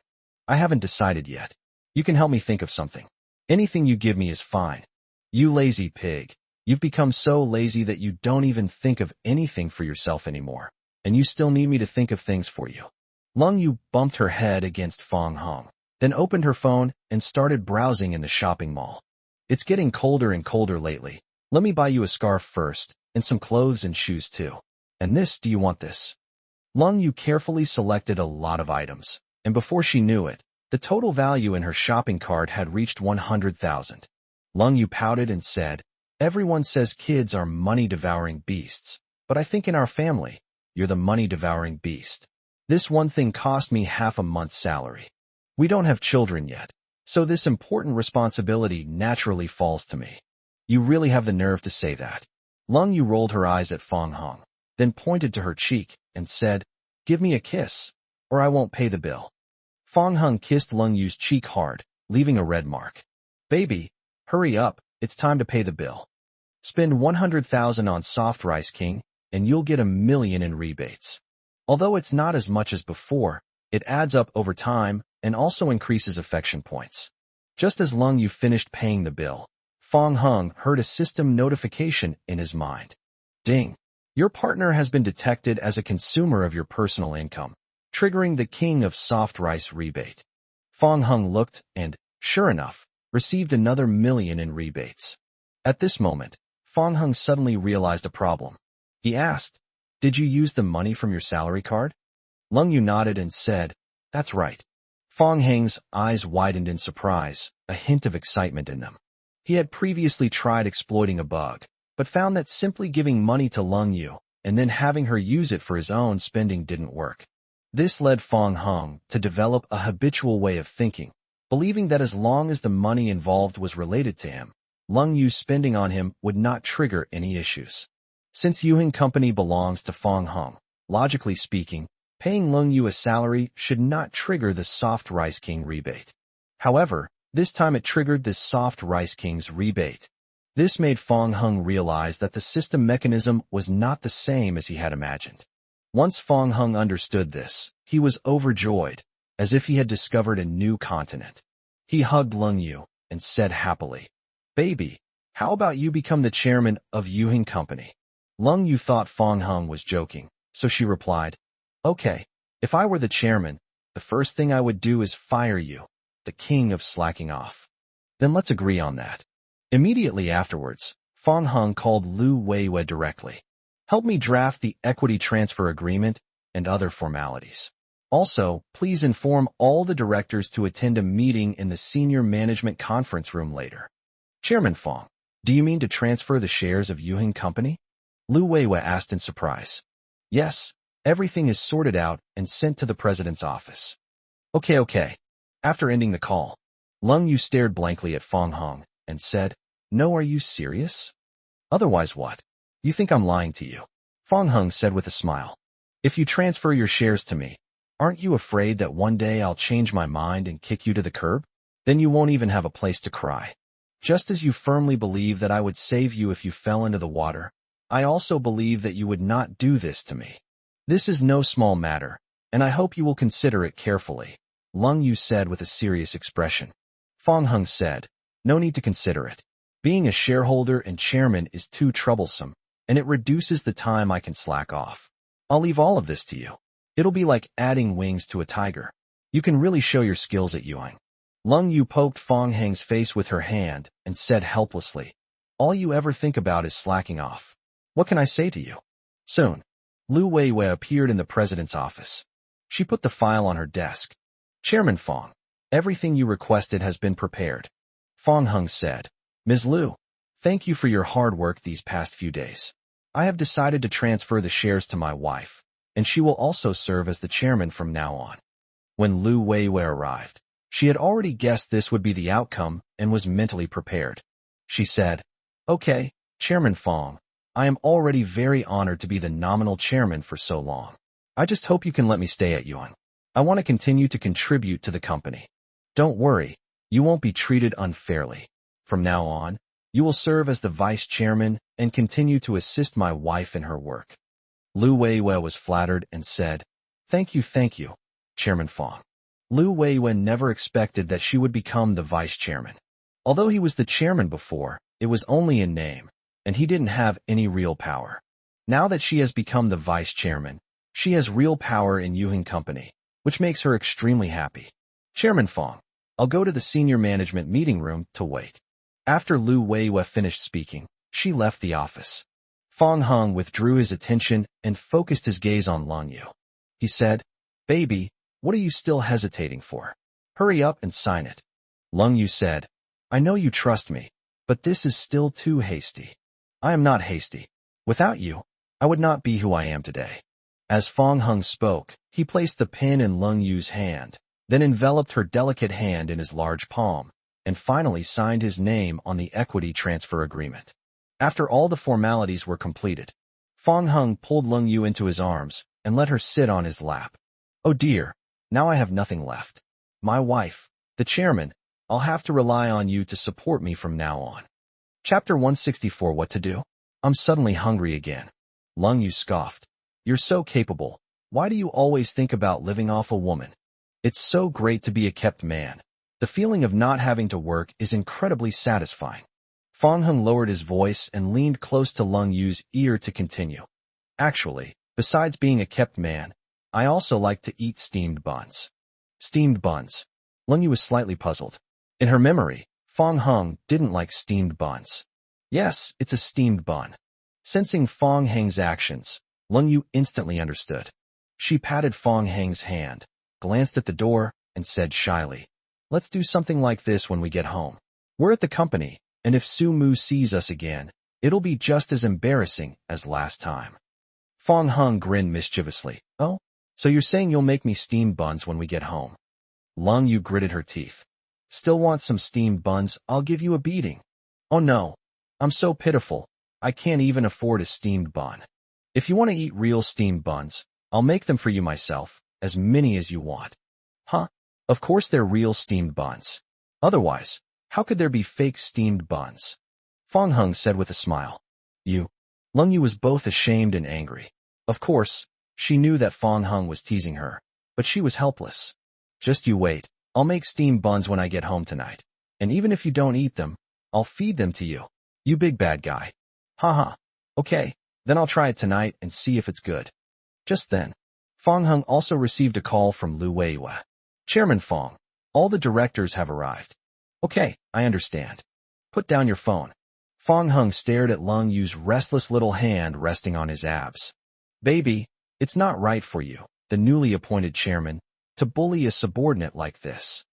Speaker 1: I haven't decided yet. You can help me think of something. Anything you give me is fine. You lazy pig. You've become so lazy that you don't even think of anything for yourself anymore, and you still need me to think of things for you." Lung Yu bumped her head against Fong Heng, then opened her phone and started browsing in the shopping mall. "It's getting colder and colder lately. Let me buy you a scarf first, and some clothes and shoes too. And this, do you want this?" Lung Yu carefully selected a lot of items, and before she knew it, the total value in her shopping cart had reached 100,000. Lung Yu pouted and said, "Everyone says kids are money-devouring beasts, but I think in our family, you're the money-devouring beast. This one thing cost me half a month's salary. We don't have children yet, so this important responsibility naturally falls to me." "You really have the nerve to say that." Lung Yu rolled her eyes at Fong Heng, then pointed to her cheek and said, "Give me a kiss, or I won't pay the bill." Fong Heng kissed Lung Yu's cheek hard, leaving a red mark. "Baby, hurry up, it's time to pay the bill. Spend 100,000 on Soft Rice King, and you'll get 1 million in rebates. Although it's not as much as before, it adds up over time and also increases affection points." Just as Lung Yu finished paying the bill, Fong Heng heard a system notification in his mind. "Ding! Your partner has been detected as a consumer of your personal income, triggering the King of Soft Rice rebate." Fong Heng looked and, sure enough, received another 1 million in rebates. At this moment, Fong Heng suddenly realized a problem. He asked, "Did you use the money from your salary card?" Lung Yu nodded and said, "That's right." Fong Heng's eyes widened in surprise, a hint of excitement in them. He had previously tried exploiting a bug, but found that simply giving money to Lung Yu and then having her use it for his own spending didn't work. This led Fong Heng to develop a habitual way of thinking, believing that as long as the money involved was related to him, Lung Yu's spending on him would not trigger any issues. Since Yuheng Company belongs to Fong Heng, logically speaking, paying Lung Yu a salary should not trigger the Soft Rice King rebate. However, this time it triggered the Soft Rice King's rebate. This made Fong Heng realize that the system mechanism was not the same as he had imagined. Once Fong Heng understood this, he was overjoyed, as if he had discovered a new continent. He hugged Lung Yu and said happily, "Baby, how about you become the chairman of Yuheng Company?" Lung Yu thought Fong Heng was joking, so she replied, "Okay, if I were the chairman, the first thing I would do is fire you, the king of slacking off." "Then let's agree on that." Immediately afterwards, Fong Heng called Lu Weiwei directly. "Help me draft the equity transfer agreement and other formalities. Also, please inform all the directors to attend a meeting in the senior management conference room later." "Chairman Fong, do you mean to transfer the shares of Yuheng Company?" Lu Weiwei asked in surprise. "Yes, everything is sorted out and sent to the president's office." Okay. After ending the call, Lung Yu stared blankly at Fong Heng and said, "No, are you serious? Otherwise what? You think I'm lying to you?" Fong Heng said with a smile, "If you transfer your shares to me, aren't you afraid that one day I'll change my mind and kick you to the curb? Then you won't even have a place to cry. Just as you firmly believe that I would save you if you fell into the water, I also believe that you would not do this to me. This is no small matter, and I hope you will consider it carefully," Lung Yu said with a serious expression. Fong Heng said, "No need to consider it. Being a shareholder and chairman is too troublesome, and it reduces the time I can slack off. I'll leave all of this to you. It'll be like adding wings to a tiger. You can really show your skills at Yuheng." Lung Yu poked Fong Heng's face with her hand and said helplessly, "All you ever think about is slacking off. What can I say to you? Soon." Lu Weiwei appeared in the president's office. She put the file on her desk. Chairman Fong, everything you requested has been prepared. Fong Hung said. Ms. Lu, thank you for your hard work these past few days. I have decided to transfer the shares to my wife, and she will also serve as the chairman from now on. When Lu Weiwei arrived, she had already guessed this would be the outcome and was mentally prepared. She said, Okay, Chairman Fong, I am already very honored to be the nominal chairman for so long. I just hope you can let me stay at Yuan. I want to continue to contribute to the company. Don't worry, you won't be treated unfairly. From now on, you will serve as the vice chairman and continue to assist my wife in her work. Lu Weiwei was flattered and said, Thank you, Chairman Fong. Lu Weiwei never expected that she would become the vice chairman. Although he was the chairman before, it was only in name, and he didn't have any real power. Now that she has become the vice chairman, she has real power in Yuheng Company, which makes her extremely happy. Chairman Fong, I'll go to the senior management meeting room to wait. After Lu Weiwei finished speaking, she left the office. Fong Hung withdrew his attention and focused his gaze on Lung Yu. He said, Baby, what are you still hesitating for? Hurry up and sign it. Lung Yu said, I know you trust me, but this is still too hasty. I am not hasty. Without you, I would not be who I am today. As Fong Hung spoke, he placed the pen in Lung Yu's hand, then enveloped her delicate hand in his large palm, and finally signed his name on the equity transfer agreement. After all the formalities were completed, Fong Hung pulled Lung Yu into his arms and let her sit on his lap. Oh dear, now I have nothing left. My wife, the chairman, I'll have to rely on you to support me from now on. Chapter 164 What to do? I'm suddenly hungry again. Lung Yu scoffed. You're so capable. Why do you always think about living off a woman? It's so great to be a kept man. The feeling of not having to work is incredibly satisfying. Fong Hung lowered his voice and leaned close to Lung Yu's ear to continue. Actually, besides being a kept man, I also like to eat steamed buns. Steamed buns. Lung Yu was slightly puzzled. In her memory, Fong Hung didn't like steamed buns. Yes, it's a steamed bun. Sensing Fong Heng's actions, Lung Yu instantly understood. She patted Fong Heng's hand, glanced at the door, and said shyly, Let's do something like this when we get home. We're at the company, and if Su Mu sees us again, it'll be just as embarrassing as last time. Fong Hung grinned mischievously. Oh, so you're saying you'll make me steamed buns when we get home? Lung Yu gritted her teeth. Still want some steamed buns? I'll give you a beating. Oh no, I'm so pitiful, I can't even afford a steamed bun. If you want to eat real steamed buns, I'll make them for you myself, as many as you want. Huh? Of course they're real steamed buns. Otherwise, how could there be fake steamed buns? Fong Hung said with a smile. You. Lung Yu was both ashamed and angry. Of course, she knew that Fong Hung was teasing her, but she was helpless. Just you wait, I'll make steamed buns when I get home tonight. And even if you don't eat them, I'll feed them to you. You big bad guy. Haha. Okay, then I'll try it tonight and see if it's good. Just then, Fong Hung also received a call from Lu Weiwei. Chairman Fong, all the directors have arrived. Okay, I understand. Put down your phone. Fong Hung stared at Lung Yu's restless little hand resting on his abs. Baby, it's not right for you, the newly appointed chairman, to bully a subordinate like this.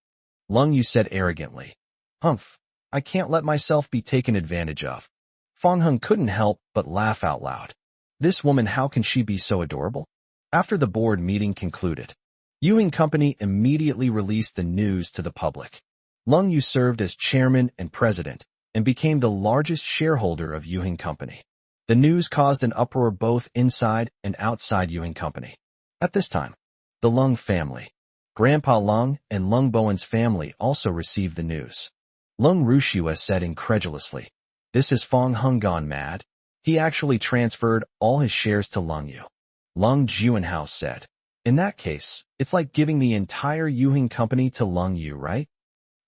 Speaker 1: Lung Yu said arrogantly. Humph, I can't let myself be taken advantage of. Fong Hung couldn't help but laugh out loud. This woman, how can she be so adorable? After the board meeting concluded, Yuheng Company immediately released the news to the public. Lung Yu served as chairman and president and became the largest shareholder of Yuheng Company. The news caused an uproar both inside and outside Yuheng Company. At this time, the Lung family, Grandpa Lung and Lung Bowen's family also received the news. Lung Rushua said incredulously, This is Fong Hung gone mad. He actually transferred all his shares to Lung Yu. Lung Juanhouse said, In that case, it's like giving the entire Yuheng Company to Lung Yu, right?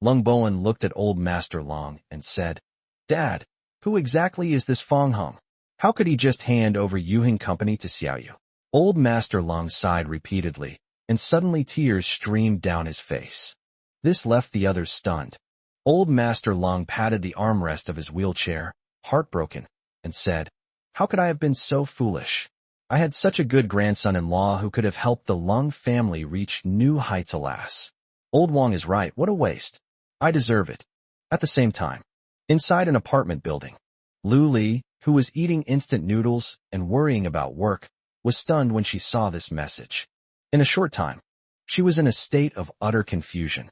Speaker 1: Lung Bowen looked at Old Master Long and said, Dad, who exactly is this Fong Hung? How could he just hand over Yuheng Company to Xiao Yu? Old Master Long sighed repeatedly, and suddenly tears streamed down his face. This left the others stunned. Old Master Long patted the armrest of his wheelchair, heartbroken, and said, How could I have been so foolish? I had such a good grandson-in-law who could have helped the Lung family reach new heights, alas. Old Wang is right, what a waste. I deserve it. At the same time, inside an apartment building, Lu Li, who was eating instant noodles and worrying about work, was stunned when she saw this message. In a short time, she was in a state of utter confusion.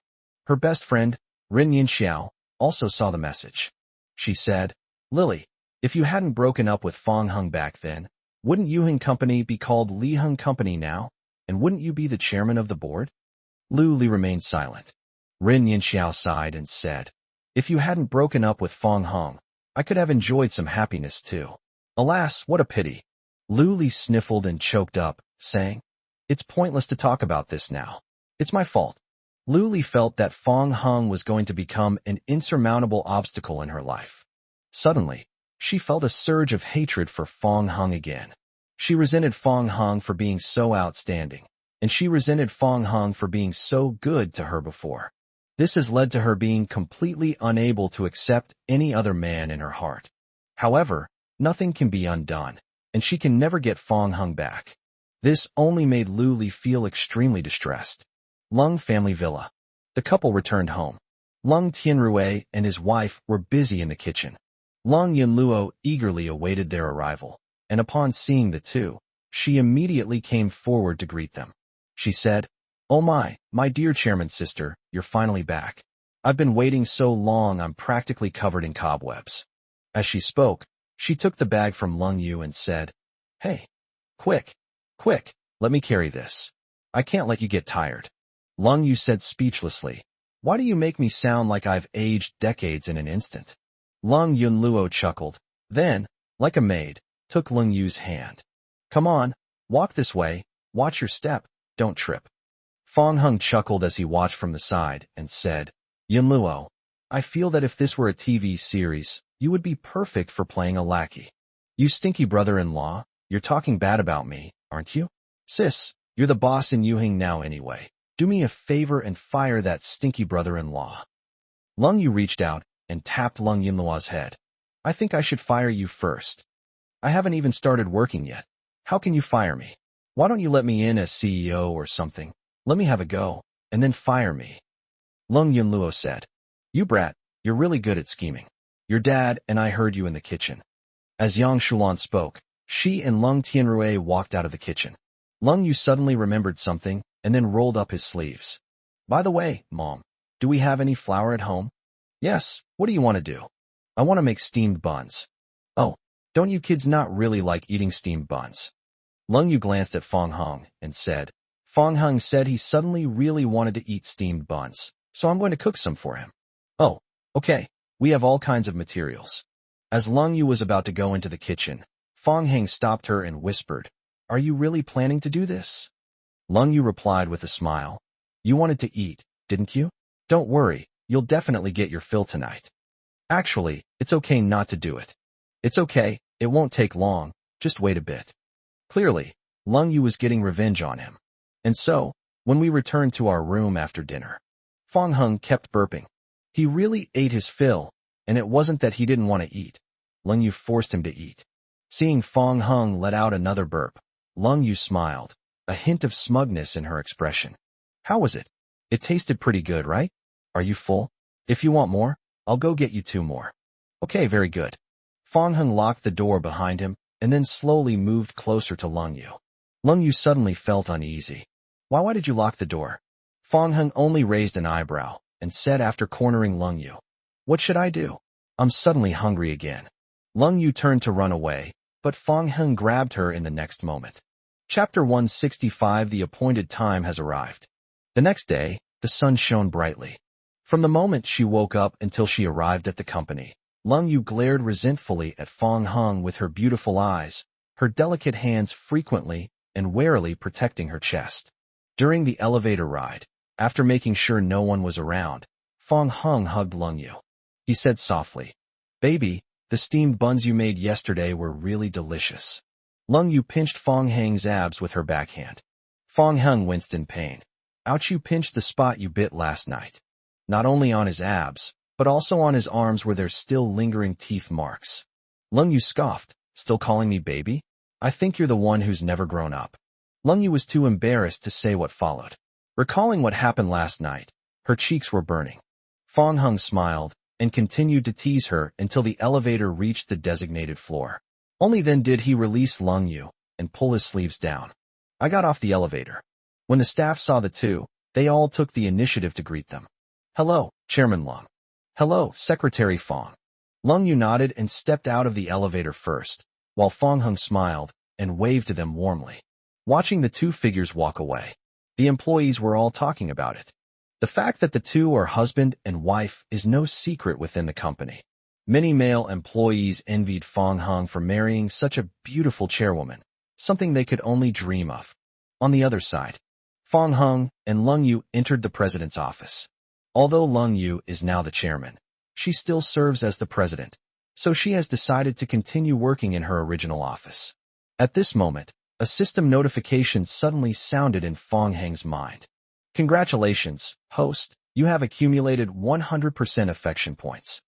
Speaker 1: Her best friend, Rin Yinxiao, also saw the message. She said, Lily, if you hadn't broken up with Fong Hung back then, wouldn't Yuheng Company be called Li Hung Company now? And wouldn't you be the chairman of the board? Lu Li remained silent. Rin Yinxiao sighed and said, if you hadn't broken up with Fong Hung, I could have enjoyed some happiness too. Alas, what a pity. Lu Li sniffled and choked up, saying, it's pointless to talk about this now. It's my fault. Lu Li felt that Fong Hung was going to become an insurmountable obstacle in her life. Suddenly, she felt a surge of hatred for Fong Hung again. She resented Fong Hung for being so outstanding, and she resented Fong Hung for being so good to her before. This has led to her being completely unable to accept any other man in her heart. However, nothing can be undone, and she can never get Fong Hung back. This only made Lu Li feel extremely distressed. Lung family villa. The couple returned home. Lung Tianrui and his wife were busy in the kitchen. Lung Yunluo eagerly awaited their arrival, and upon seeing the two, she immediately came forward to greet them. She said, oh my dear chairman's sister, you're finally back. I've been waiting so long I'm practically covered in cobwebs. As she spoke, she took the bag from Lung Yu and said, hey, quick, let me carry this. I can't let you get tired. Lung Yu said speechlessly, why do you make me sound like I've aged decades in an instant? Lung Yunluo chuckled, then, like a maid, took Lung Yu's hand. Come on, walk this way, watch your step, don't trip. Fong Hung chuckled as he watched from the side and said, Yunluo, I feel that if this were a TV series, you would be perfect for playing a lackey. You stinky brother-in-law, you're talking bad about me, aren't you? Sis, you're the boss in Yuheng now anyway. Do me a favor and fire that stinky brother-in-law. Lung Yu reached out and tapped Lung Yunluo's head. I think I should fire you first. I haven't even started working yet. How can you fire me? Why don't you let me in as CEO or something? Let me have a go, and then fire me. Lung Yunluo said, you brat, you're really good at scheming. Your dad and I heard you in the kitchen. As Yang Shulan spoke, she and Lung Tianrui walked out of the kitchen. Lung Yu suddenly remembered something and then rolled up his sleeves. By the way, Mom, do we have any flour at home? Yes, what do you want to do? I want to make steamed buns. Oh, don't you kids not really like eating steamed buns? Lung Yu glanced at Fong Hung and said, Fong Hung said he suddenly really wanted to eat steamed buns, so I'm going to cook some for him. Oh, okay, we have all kinds of materials. As Lung Yu was about to go into the kitchen, Fong Hung stopped her and whispered, are you really planning to do this? Lung Yu replied with a smile, you wanted to eat, didn't you? Don't worry, you'll definitely get your fill tonight. Actually, it's okay not to do it. It's okay, it won't take long, just wait a bit. Clearly, Lung Yu was getting revenge on him. And so, when we returned to our room after dinner, Fong Hung kept burping. He really ate his fill, and it wasn't that he didn't want to eat. Lung Yu forced him to eat. Seeing Fong Hung let out another burp, Lung Yu smiled, a hint of smugness in her expression. How was it? It tasted pretty good, right? Are you full? If you want more, I'll go get you 2 more. Okay, very good. Fong Hung locked the door behind him and then slowly moved closer to Lung Yu. Lung Yu suddenly felt uneasy. Why did you lock the door? Fong Hung only raised an eyebrow and said after cornering Lung Yu, what should I do? I'm suddenly hungry again. Lung Yu turned to run away, but Fong Hung grabbed her in the next moment. Chapter 165. The appointed time has arrived. The next day, the sun shone brightly. From the moment she woke up until she arrived at the company, Lung Yu glared resentfully at Fong Hung with her beautiful eyes, her delicate hands frequently and warily protecting her chest. During the elevator ride, after making sure no one was around, Fong Hung hugged Lung Yu. He said softly, baby, the steamed buns you made yesterday were really delicious. Lung Yu pinched Fong Hung's abs with her backhand. Fong Hung winced in pain. Ouch, you pinched the spot you bit last night. Not only on his abs, but also on his arms where there's still lingering teeth marks. Lung Yu scoffed, still calling me baby? I think you're the one who's never grown up. Lung Yu was too embarrassed to say what followed. Recalling what happened last night, her cheeks were burning. Fong Hung smiled and continued to tease her until the elevator reached the designated floor. Only then did he release Lung Yu and pull his sleeves down. I got off the elevator. When the staff saw the two, they all took the initiative to greet them. Hello, Chairman Lung. Hello, Secretary Fong. Lung Yu nodded and stepped out of the elevator first, while Fong Hung smiled and waved to them warmly. Watching the two figures walk away, the employees were all talking about it. The fact that the two are husband and wife is no secret within the company. Many male employees envied Fong Hung for marrying such a beautiful chairwoman, something they could only dream of. On the other side, Fong Hung and Lung Yu entered the president's office. Although Lung Yu is now the chairman, she still serves as the president, so she has decided to continue working in her original office. At this moment, a system notification suddenly sounded in Fong Heng's mind. Congratulations, host, you have accumulated 100% affection points.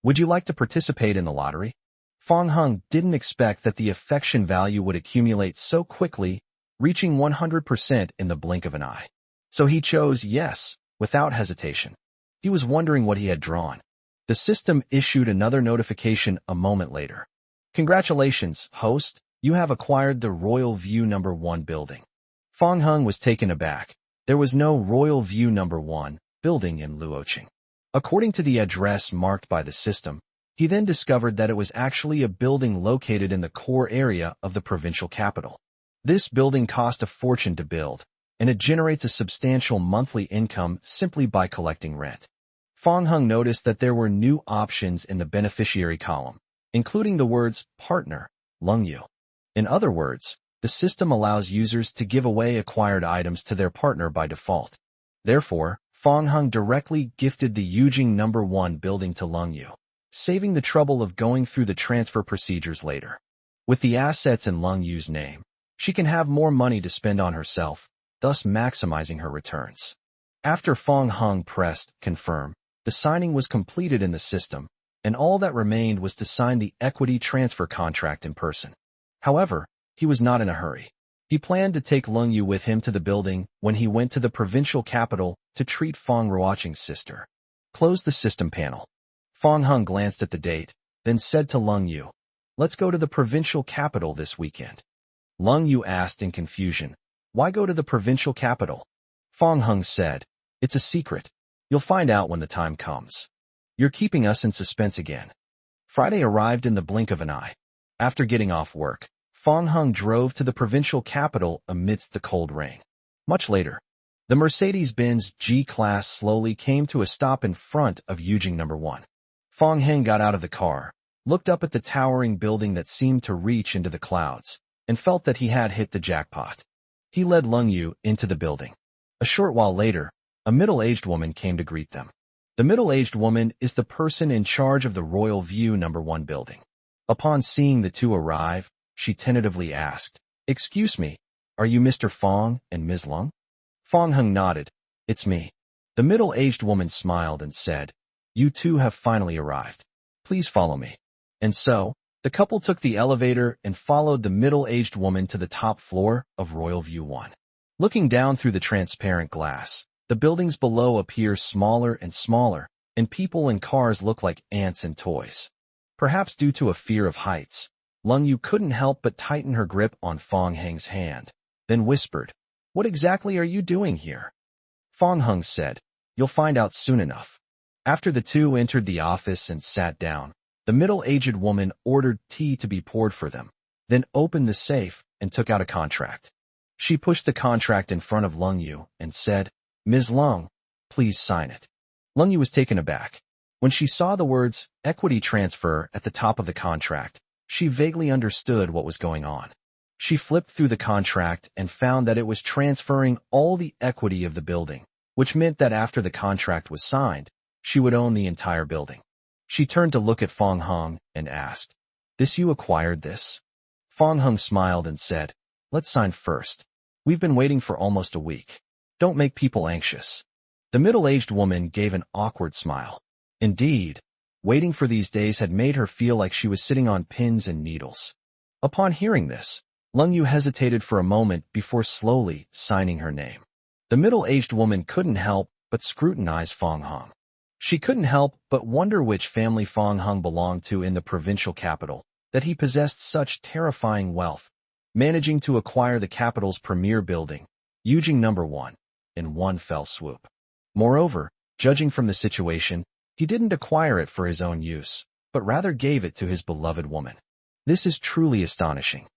Speaker 1: Would you like to participate in the lottery? Fong Hung didn't expect that the affection value would accumulate so quickly, reaching 100% in the blink of an eye. So he chose yes, without hesitation. He was wondering what he had drawn. The system issued another notification a moment later. Congratulations, host, you have acquired the Royal View No. 1 building. Fong Hung was taken aback. There was no Royal View No. 1 building in Luoqing. According to the address marked by the system, he then discovered that it was actually a building located in the core area of the provincial capital. This building cost a fortune to build, and it generates a substantial monthly income simply by collecting rent. Fong Hung noticed that there were new options in the beneficiary column, including the words partner, Lung Yu. In other words, the system allows users to give away acquired items to their partner by default. Therefore, Fong Hung directly gifted the Yujing No. 1 building to Lung Yu, saving the trouble of going through the transfer procedures later. With the assets in Lung Yu's name, she can have more money to spend on herself, thus maximizing her returns. After Fong Hung pressed confirm, the signing was completed in the system, and all that remained was to sign the equity transfer contract in person. However, he was not in a hurry. He planned to take Lung Yu with him to the building when he went to the provincial capital to treat Fong Ruoqing's sister. Close the system panel. Fong Hung glanced at the date, then said to Lung Yu, "Let's go to the provincial capital this weekend." Lung Yu asked in confusion, "Why go to the provincial capital?" Fong Hung said, "It's a secret. You'll find out when the time comes." "You're keeping us in suspense again." Friday arrived in the blink of an eye. After getting off work, Fong Hung drove to the provincial capital amidst the cold rain. Much later, the Mercedes-Benz G-Class slowly came to a stop in front of Yujing No. 1. Fong Heng got out of the car, looked up at the towering building that seemed to reach into the clouds, and felt that he had hit the jackpot. He led Lung Yu into the building. A short while later, a middle-aged woman came to greet them. The middle-aged woman is the person in charge of the Royal View No. 1 building. Upon seeing the two arrive, she tentatively asked, "Excuse me, are you Mr. Fong and Ms. Lung?" Fong Hung nodded. "It's me." The middle-aged woman smiled and said, "You two have finally arrived. Please follow me." And so, the couple took the elevator and followed the middle-aged woman to the top floor of Royal View 1. Looking down through the transparent glass, the buildings below appear smaller and smaller, and people and cars look like ants and toys. Perhaps due to a fear of heights, Lung Yu couldn't help but tighten her grip on Fong Heng's hand, then whispered, "What exactly are you doing here?" Fong Hung said, "You'll find out soon enough." After the two entered the office and sat down, the middle-aged woman ordered tea to be poured for them, then opened the safe and took out a contract. She pushed the contract in front of Lung Yu and said, "Ms. Lung, please sign it." Lung Yu was taken aback. When she saw the words equity transfer at the top of the contract, she vaguely understood what was going on. She flipped through the contract and found that it was transferring all the equity of the building, which meant that after the contract was signed, she would own the entire building. She turned to look at Fong Hung and asked, "This you acquired this?" Fong Hung smiled and said, "Let's sign first. We've been waiting for almost a week. Don't make people anxious." The middle-aged woman gave an awkward smile. Indeed, waiting for these days had made her feel like she was sitting on pins and needles. Upon hearing this, Lung Yu hesitated for a moment before slowly signing her name. The middle-aged woman couldn't help but scrutinize Fong Hung. She couldn't help but wonder which family Fong Hung belonged to in the provincial capital, that he possessed such terrifying wealth, managing to acquire the capital's premier building, Yujing No. 1, in one fell swoop. Moreover, judging from the situation, he didn't acquire it for his own use, but rather gave it to his beloved woman. This is truly astonishing.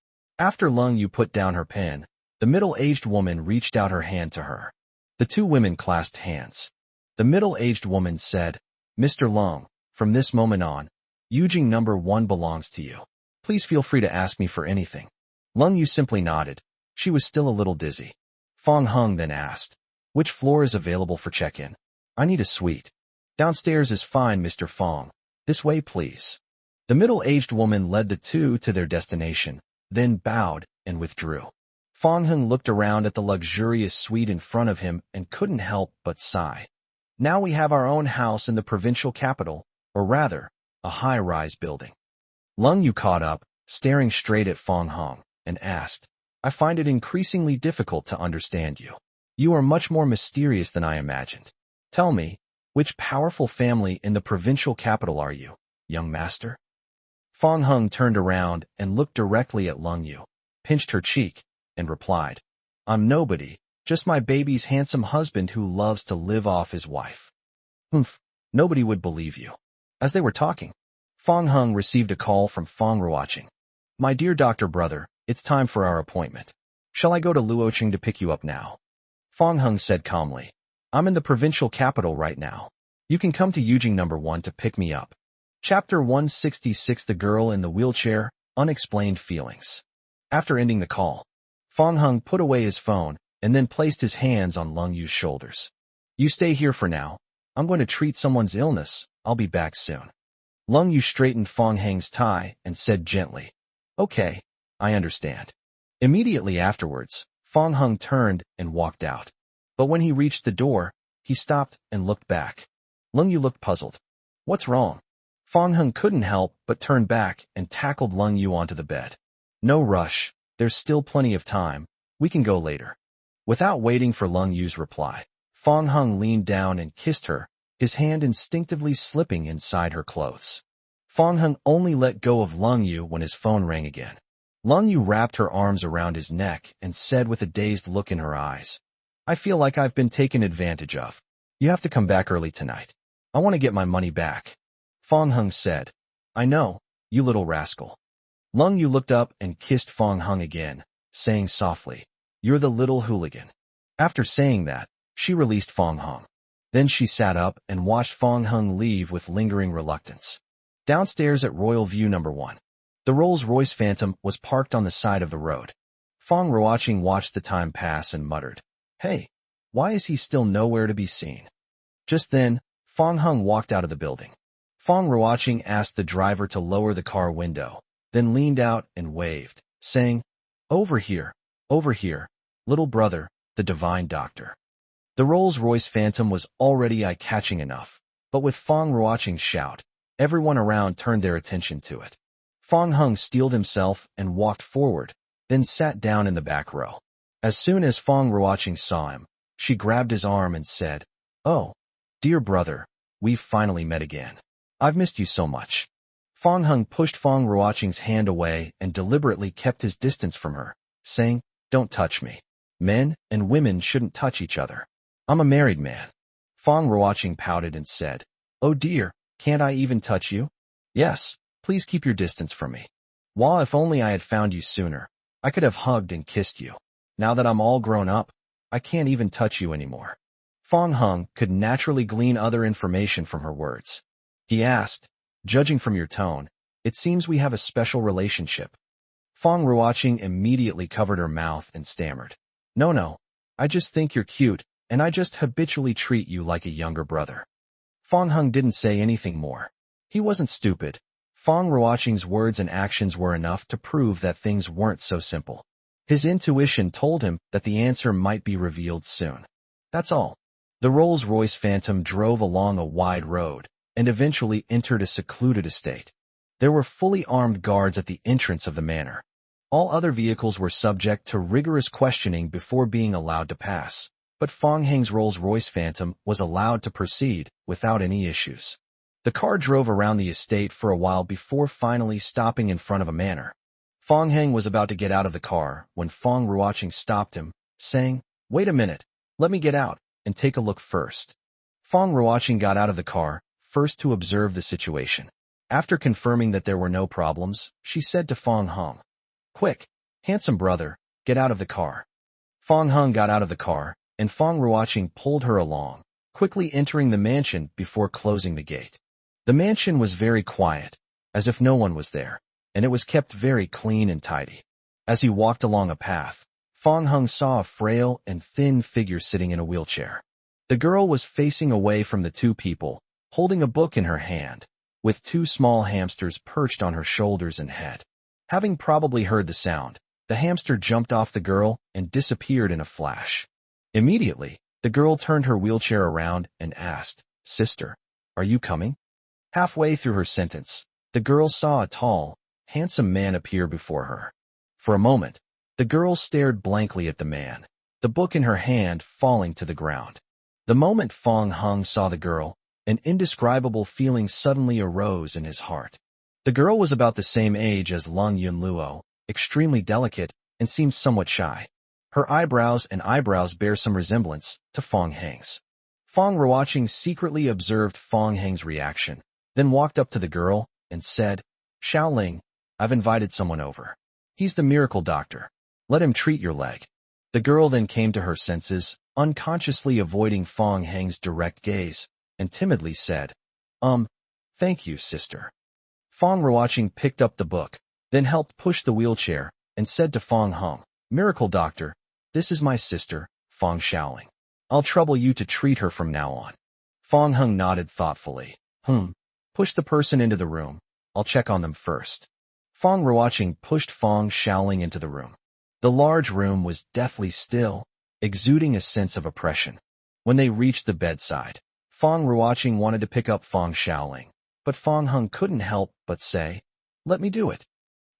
Speaker 1: After Lung Yu put down her pen, the middle-aged woman reached out her hand to her. The two women clasped hands. The middle-aged woman said, "Mr. Lung, from this moment on, Yujing No. 1 belongs to you. Please feel free to ask me for anything." Lung Yu simply nodded. She was still a little dizzy. Fong Hung then asked, "Which floor is available for check-in? I need a suite." "Downstairs is fine, Mr. Fong. This way, please." The middle-aged woman led the two to their destination, then bowed and withdrew. Fong Hung looked around at the luxurious suite in front of him and couldn't help but sigh. Now we have our own house in the provincial capital, or rather, a high-rise building. Lung Yu caught up, staring straight at Fong Hung, and asked, "I find it increasingly difficult to understand you. You are much more mysterious than I imagined. Tell me, which powerful family in the provincial capital are you, young master?" Fong Hung turned around and looked directly at Lung Yu, pinched her cheek, and replied, "I'm nobody, just my baby's handsome husband who loves to live off his wife." "Humph, nobody would believe you." As they were talking, Fong Hung received a call from Fong Ruoqing. "My dear doctor brother, it's time for our appointment. Shall I go to Luoqing to pick you up now?" Fong Hung said calmly, "I'm in the provincial capital right now. You can come to Yujing No. 1 to pick me up." Chapter 166 The Girl in the Wheelchair, Unexplained Feelings. After ending the call, Fong Hung put away his phone and then placed his hands on Lung Yu's shoulders. "You stay here for now. I'm going to treat someone's illness. I'll be back soon." Lung Yu straightened Fong Hung's tie and said gently, "Okay, I understand." Immediately afterwards, Fong Hung turned and walked out. But when he reached the door, he stopped and looked back. Lung Yu looked puzzled. "What's wrong?" Fong Hung couldn't help but turn back and tackled Lung Yu onto the bed. "No rush, there's still plenty of time, we can go later." Without waiting for Lung Yu's reply, Fong Hung leaned down and kissed her, his hand instinctively slipping inside her clothes. Fong Hung only let go of Lung Yu when his phone rang again. Lung Yu wrapped her arms around his neck and said with a dazed look in her eyes, "I feel like I've been taken advantage of. You have to come back early tonight. I want to get my money back." Fong Hung said, "I know, you little rascal." Lung Yu looked up and kissed Fong Hung again, saying softly, "You're the little hooligan." After saying that, she released Fong Hung. Then she sat up and watched Fong Hung leave with lingering reluctance. Downstairs at Royal View No. 1, the Rolls-Royce Phantom was parked on the side of the road. Fong Ruoqing watched the time pass and muttered, "Hey, why is he still nowhere to be seen?" Just then, Fong Hung walked out of the building. Fong Ruoqing asked the driver to lower the car window, then leaned out and waved, saying, over here, little brother, the divine doctor." The Rolls-Royce Phantom was already eye-catching enough, but with Fong Ruoqing's shout, everyone around turned their attention to it. Fong Hung steeled himself and walked forward, then sat down in the back row. As soon as Fong Ruoqing saw him, she grabbed his arm and said, "Oh, dear brother, we've finally met again. I've missed you so much." Fong Hung pushed Fong Ruoqing's hand away and deliberately kept his distance from her, saying, "Don't touch me. Men and women shouldn't touch each other. I'm a married man." Fong Ruoqing pouted and said, "Oh dear, can't I even touch you?" "Yes, please keep your distance from me. While if only I had found you sooner, I could have hugged and kissed you. Now that I'm all grown up, I can't even touch you anymore." Fong Hung could naturally glean other information from her words. He asked, "Judging from your tone, it seems we have a special relationship." Fong Ruoqing immediately covered her mouth and stammered, No, I just think you're cute, and I just habitually treat you like a younger brother." Fong Hung didn't say anything more. He wasn't stupid. Fong Ruoqing's words and actions were enough to prove that things weren't so simple. His intuition told him that the answer might be revealed soon. That's all. The Rolls-Royce Phantom drove along a wide road and eventually entered a secluded estate. There were fully armed guards at the entrance of the manor. All other vehicles were subject to rigorous questioning before being allowed to pass, but Fong Heng's Rolls-Royce Phantom was allowed to proceed without any issues. The car drove around the estate for a while before finally stopping in front of a manor. Fong Heng was about to get out of the car when Fong Ruoqing stopped him, saying, "Wait a minute, let me get out and take a look first." Fong Ruoqing got out of the car, first to observe the situation. After confirming that there were no problems, she said to Fong Heng, "Quick, handsome brother, get out of the car." Fong Heng got out of the car, and Fong Ruoqing pulled her along, quickly entering the mansion before closing the gate. The mansion was very quiet, as if no one was there, and it was kept very clean and tidy. As he walked along a path, Fong Heng saw a frail and thin figure sitting in a wheelchair. The girl was facing away from the two people, holding a book in her hand, with two small hamsters perched on her shoulders and head. Having probably heard the sound, the hamster jumped off the girl and disappeared in a flash. Immediately, the girl turned her wheelchair around and asked, "Sister, are you coming?" Halfway through her sentence, the girl saw a tall, handsome man appear before her. For a moment, the girl stared blankly at the man, the book in her hand falling to the ground. The moment Fong Heng saw the girl, an indescribable feeling suddenly arose in his heart. The girl was about the same age as Lung Yunluo, extremely delicate, and seemed somewhat shy. Her eyebrows bear some resemblance to Fong Heng's. Fong Ruoqing secretly observed Fong Heng's reaction, then walked up to the girl and said, "Xiaoling, I've invited someone over. He's the miracle doctor. Let him treat your leg." The girl then came to her senses, unconsciously avoiding Fong Heng's direct gaze, and timidly said, Thank you, sister." Fong Ruoqing picked up the book, then helped push the wheelchair, and said to Fong Heng, "Miracle doctor, this is my sister, Fong Xiaoling. I'll trouble you to treat her from now on." Fong Heng nodded thoughtfully. Push the person into the room. I'll check on them first." Fong Ruoqing pushed Fong Xiaoling into the room. The large room was deathly still, exuding a sense of oppression. When they reached the bedside, Fong Ruoqing wanted to pick up Fong Xiaoling, but Fong Heng couldn't help but say, "Let me do it."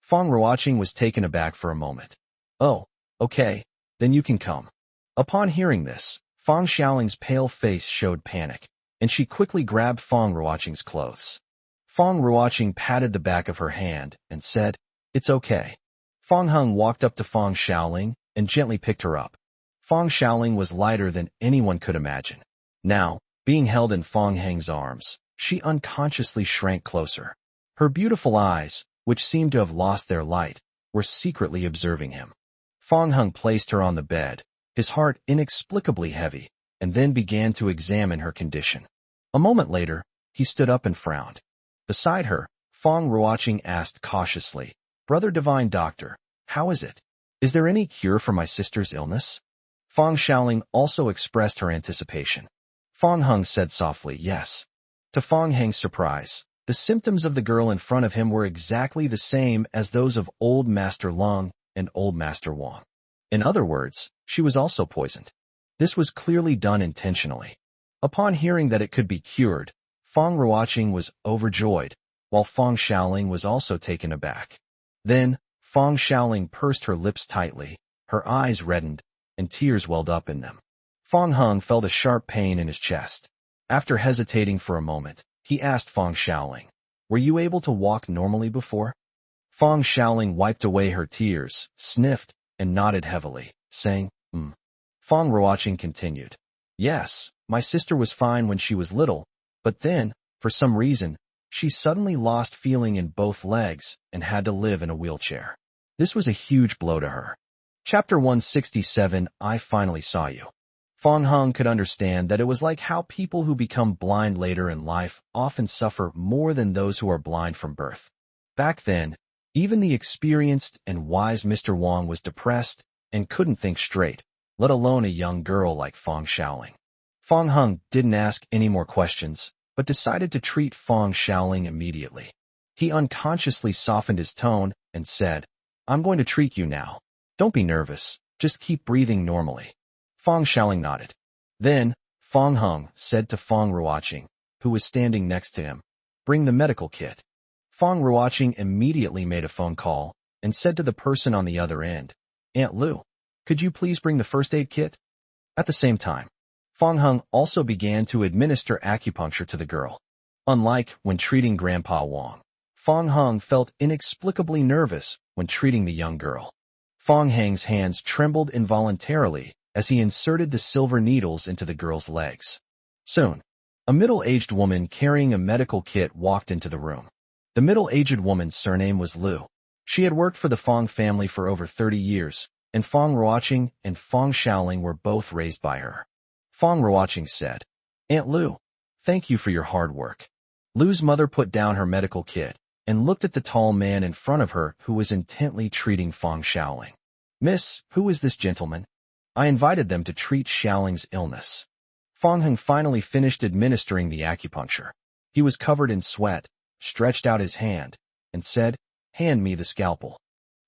Speaker 1: Fong Ruoqing was taken aback for a moment. "Oh, okay, then you can come." Upon hearing this, Fong Xiaoling's pale face showed panic, and she quickly grabbed Fong Ruoqing's clothes. Fong Ruoqing patted the back of her hand and said, "It's okay." Fong Heng walked up to Fong Xiaoling and gently picked her up. Fong Xiaoling was lighter than anyone could imagine. Now, being held in Fong Heng's arms, she unconsciously shrank closer. Her beautiful eyes, which seemed to have lost their light, were secretly observing him. Fong Heng placed her on the bed, his heart inexplicably heavy, and then began to examine her condition. A moment later, he stood up and frowned. Beside her, Fong Ruoqing asked cautiously, "Brother Divine Doctor, how is it? Is there any cure for my sister's illness?" Fong Xiaoling also expressed her anticipation. Fong Heng said softly, "Yes." To Fong Heng's surprise, the symptoms of the girl in front of him were exactly the same as those of Old Master Lung and Old Master Wang. In other words, she was also poisoned. This was clearly done intentionally. Upon hearing that it could be cured, Fong Ruoqing was overjoyed, while Fong Xiaoling was also taken aback. Then, Fong Xiaoling pursed her lips tightly, her eyes reddened, and tears welled up in them. Fong Heng felt a sharp pain in his chest. After hesitating for a moment, he asked Fong Xiaoling, "Were you able to walk normally before?" Fong Xiaoling wiped away her tears, sniffed, and nodded heavily, saying, Fong Ruoqing continued, "Yes, my sister was fine when she was little, but then, for some reason, she suddenly lost feeling in both legs and had to live in a wheelchair. This was a huge blow to her." Chapter 167, I Finally Saw You. Fong Heng could understand that it was like how people who become blind later in life often suffer more than those who are blind from birth. Back then, even the experienced and wise Mr. Wang was depressed and couldn't think straight, let alone a young girl like Fong Xiaoling. Fong Heng didn't ask any more questions, but decided to treat Fong Xiaoling immediately. He unconsciously softened his tone and said, "I'm going to treat you now. Don't be nervous, just keep breathing normally." Fong Xiaoling nodded. Then, Fong Heng said to Fong Ruoqing, who was standing next to him, "Bring the medical kit." Fong Ruoqing immediately made a phone call, and said to the person on the other end, "Aunt Lu, could you please bring the first aid kit?" At the same time, Fong Hung also began to administer acupuncture to the girl. Unlike when treating Grandpa Wang, Fong Hung felt inexplicably nervous when treating the young girl. Fong Hang's hands trembled involuntarily as he inserted the silver needles into the girl's legs. Soon, a middle-aged woman carrying a medical kit walked into the room. The middle-aged woman's surname was Lu. She had worked for the Fong family for over 30 years, and Fong Ruoqing and Fong Xiaoling were both raised by her. Fong Ruoqing said, "Aunt Lu, thank you for your hard work." Lu's mother put down her medical kit and looked at the tall man in front of her who was intently treating Fong Xiaoling. "Miss, who is this gentleman?" "I invited them to treat Xiaoling's illness." Fong Hung finally finished administering the acupuncture. He was covered in sweat, stretched out his hand, and said, "Hand me the scalpel."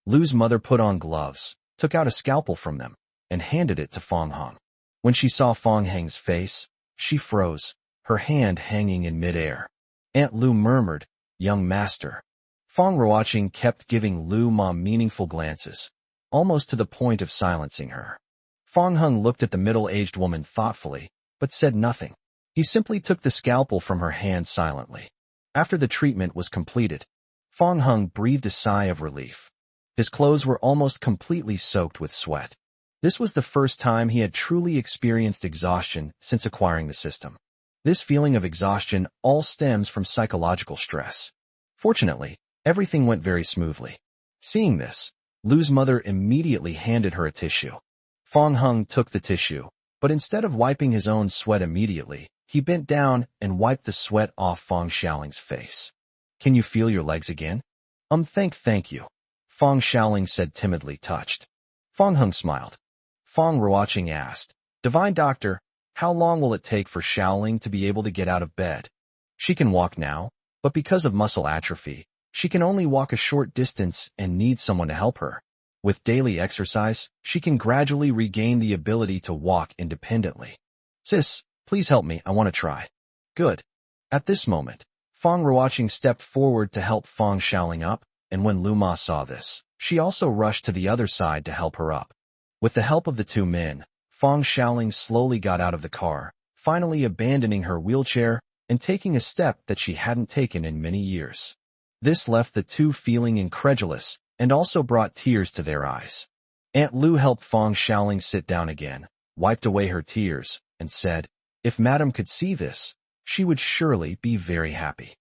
Speaker 1: Lu's mother put on gloves, took out a scalpel from them, and handed it to Fong Hung. When she saw Fong Hang's face, she froze, her hand hanging in midair. Aunt Lu murmured, "Young master." Fong Ruoqing kept giving Lu Ma meaningful glances, almost to the point of silencing her. Fong Hung looked at the middle-aged woman thoughtfully, but said nothing. He simply took the scalpel from her hand silently. After the treatment was completed, Fong Hung breathed a sigh of relief. His clothes were almost completely soaked with sweat. This was the first time he had truly experienced exhaustion since acquiring the system. This feeling of exhaustion all stems from psychological stress. Fortunately, everything went very smoothly. Seeing this, Lu's mother immediately handed her a tissue. Fong Hung took the tissue, but instead of wiping his own sweat immediately, he bent down and wiped the sweat off Fong Xiaoling's face. "Can you feel your legs again?" Thank you," Fong Xiaoling said, timidly touched. Fong Hung smiled. Fong Ruoqing asked, "Divine Doctor, how long will it take for Xiaoling to be able to get out of bed?" "She can walk now, but because of muscle atrophy, she can only walk a short distance and needs someone to help her. With daily exercise, she can gradually regain the ability to walk independently." "Sis, please help me, I want to try." "Good." At this moment, Fong Ruoqing stepped forward to help Fong Xiaoling up, and when Lu Ma saw this, she also rushed to the other side to help her up. With the help of the two men, Fong Xiaoling slowly got out of the car, finally abandoning her wheelchair and taking a step that she hadn't taken in many years. This left the two feeling incredulous and also brought tears to their eyes. Aunt Lu helped Fong Xiaoling sit down again, wiped away her tears, and said, "If Madam could see this, she would surely be very happy."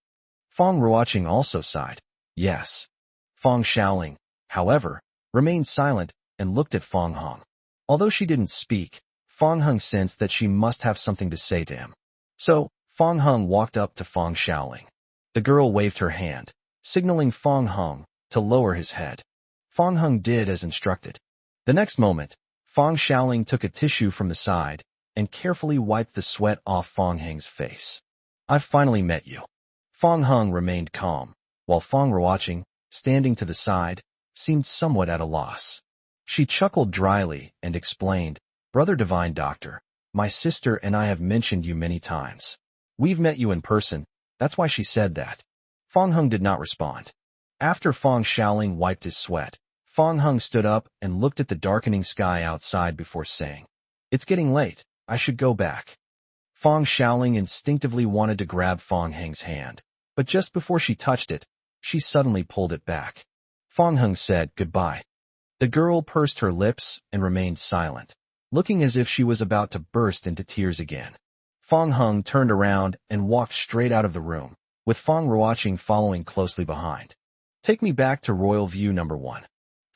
Speaker 1: Fong Ruoqing also sighed. "Yes." Fong Xiaoling, however, remained silent and looked at Fong Hung. Although she didn't speak, Fong Hung sensed that she must have something to say to him. So, Fong Hung walked up to Fong Xiaoling. The girl waved her hand, signaling Fong Hung to lower his head. Fong Hung did as instructed. The next moment, Fong Xiaoling took a tissue from the side and carefully wiped the sweat off Fong Hung's face. "I've finally met you." Fong Hung remained calm, while Fong Ruoqing, standing to the side, seemed somewhat at a loss. She chuckled dryly and explained, "Brother Divine Doctor, my sister and I have mentioned you many times. We've met you in person, that's why she said that." Fong Hung did not respond. After Fong Xiaoling wiped his sweat, Fong Hung stood up and looked at the darkening sky outside before saying, "It's getting late, I should go back." Fong Xiaoling instinctively wanted to grab Fong Hung's hand, but just before she touched it, she suddenly pulled it back. Fong Hung said goodbye. The girl pursed her lips and remained silent, looking as if she was about to burst into tears again. Fong Hung turned around and walked straight out of the room, with Fong Ruoqing following closely behind. "Take me back to Royal View number 1.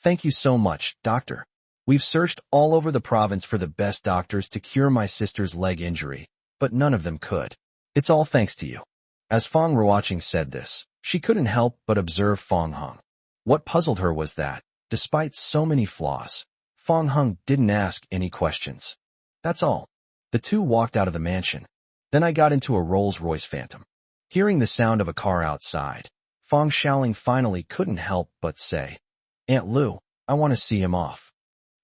Speaker 1: "Thank you so much, doctor. We've searched all over the province for the best doctors to cure my sister's leg injury, but none of them could. It's all thanks to you." As Fong Ruoqing said this, she couldn't help but observe Fong Hung. What puzzled her was that, despite so many flaws, Fong Hung didn't ask any questions. That's all. The two walked out of the mansion. Then I got into a Rolls-Royce Phantom. Hearing the sound of a car outside, Fong Xiaoling finally couldn't help but say, "Aunt Lu, I want to see him off."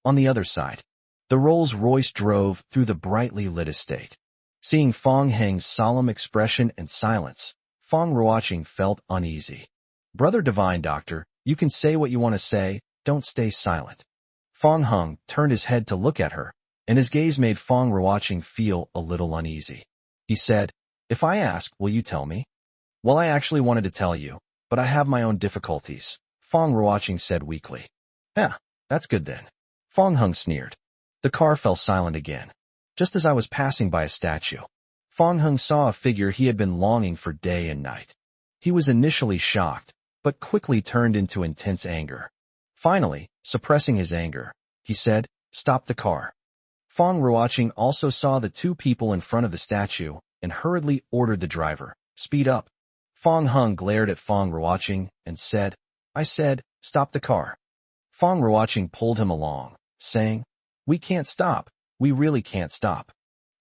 Speaker 1: On the other side, the Rolls-Royce drove through the brightly lit estate. Seeing Fong Heng's solemn expression and silence, Fong Ruoqing felt uneasy. "Brother Divine Doctor, You can say what you want to say, don't stay silent. Fong Hung turned his head to look at her, and his gaze made Fong Ruoqing feel a little uneasy. He said, "If I ask, will you tell me?" "Well, I actually wanted to tell you, but I have my own difficulties," Fong Ruoqing said weakly. "Yeah, that's good then." Fong Hung sneered. The car fell silent again. Just as I was passing by a statue, Fong Hung saw a figure he had been longing for day and night. He was initially shocked, but quickly turned into intense anger. Finally, suppressing his anger, he said, "Stop the car." Fong Ruoqing also saw the two people in front of the statue and hurriedly ordered the driver, "Speed up." Fong Hung glared at Fong Ruoqing and said, "I said, stop the car." Fong Ruoqing pulled him along, saying, "We can't stop. We really can't stop."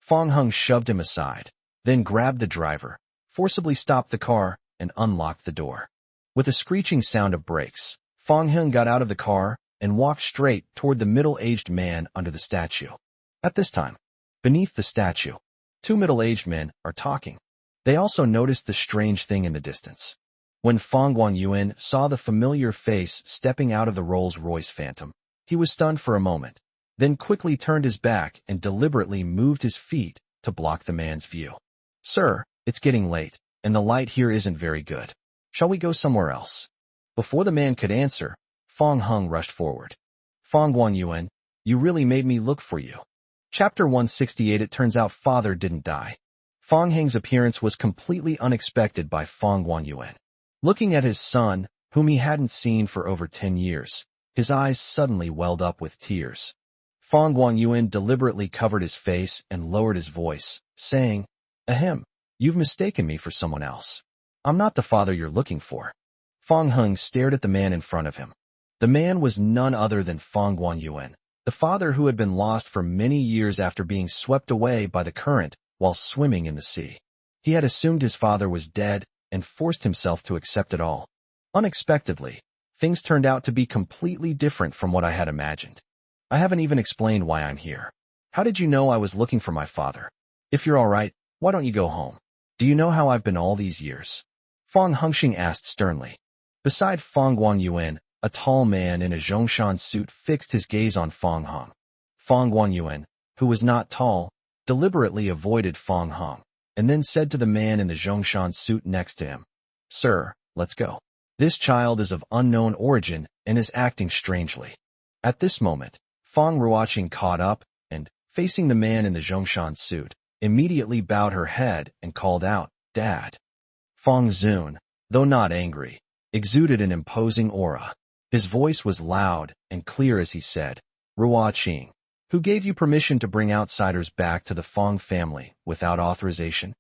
Speaker 1: Fong Hung shoved him aside, then grabbed the driver, forcibly stopped the car, and unlocked the door. With a screeching sound of brakes, Fong Hung got out of the car and walked straight toward the middle-aged man under the statue. At this time, beneath the statue, two middle-aged men are talking. They also noticed the strange thing in the distance. When Fong Guangyuan saw the familiar face stepping out of the Rolls-Royce Phantom, he was stunned for a moment, then quickly turned his back and deliberately moved his feet to block the man's view. "Sir, it's getting late, and the light here isn't very good. Shall we go somewhere else?" Before the man could answer, Fong Hung rushed forward. "Fong Guangyuan, you really made me look for you." Chapter 168. It turns out father didn't die. Fong Heng's appearance was completely unexpected by Fong Guangyuan. Looking at his son, whom he hadn't seen for over 10 years, his eyes suddenly welled up with tears. Fong Guangyuan deliberately covered his face and lowered his voice, saying, "Ahem, you've mistaken me for someone else. I'm not the father you're looking for." Fong Hung stared at the man in front of him. The man was none other than Fong Guangyuan, the father who had been lost for many years after being swept away by the current while swimming in the sea. He had assumed his father was dead and forced himself to accept it all. Unexpectedly, things turned out to be completely different from what I had imagined. I haven't even explained why I'm here. How did you know I was looking for my father? If you're all right, why don't you go home? Do you know how I've been all these years?" Fong Hungxing asked sternly. Beside Fong Guangyuan, a tall man in a Zhongshan suit fixed his gaze on Fong Hung. Fong Guangyuan, who was not tall, deliberately avoided Fong Hung, and then said to the man in the Zhongshan suit next to him, "Sir, let's go. This child is of unknown origin and is acting strangely." At this moment, Fong Ruoqing caught up and, facing the man in the Zhongshan suit, immediately bowed her head and called out, "Dad." Fong Zun, though not angry, exuded an imposing aura. His voice was loud and clear as he said, "Ruoqing, who gave you permission to bring outsiders back to the Fong family without authorization?"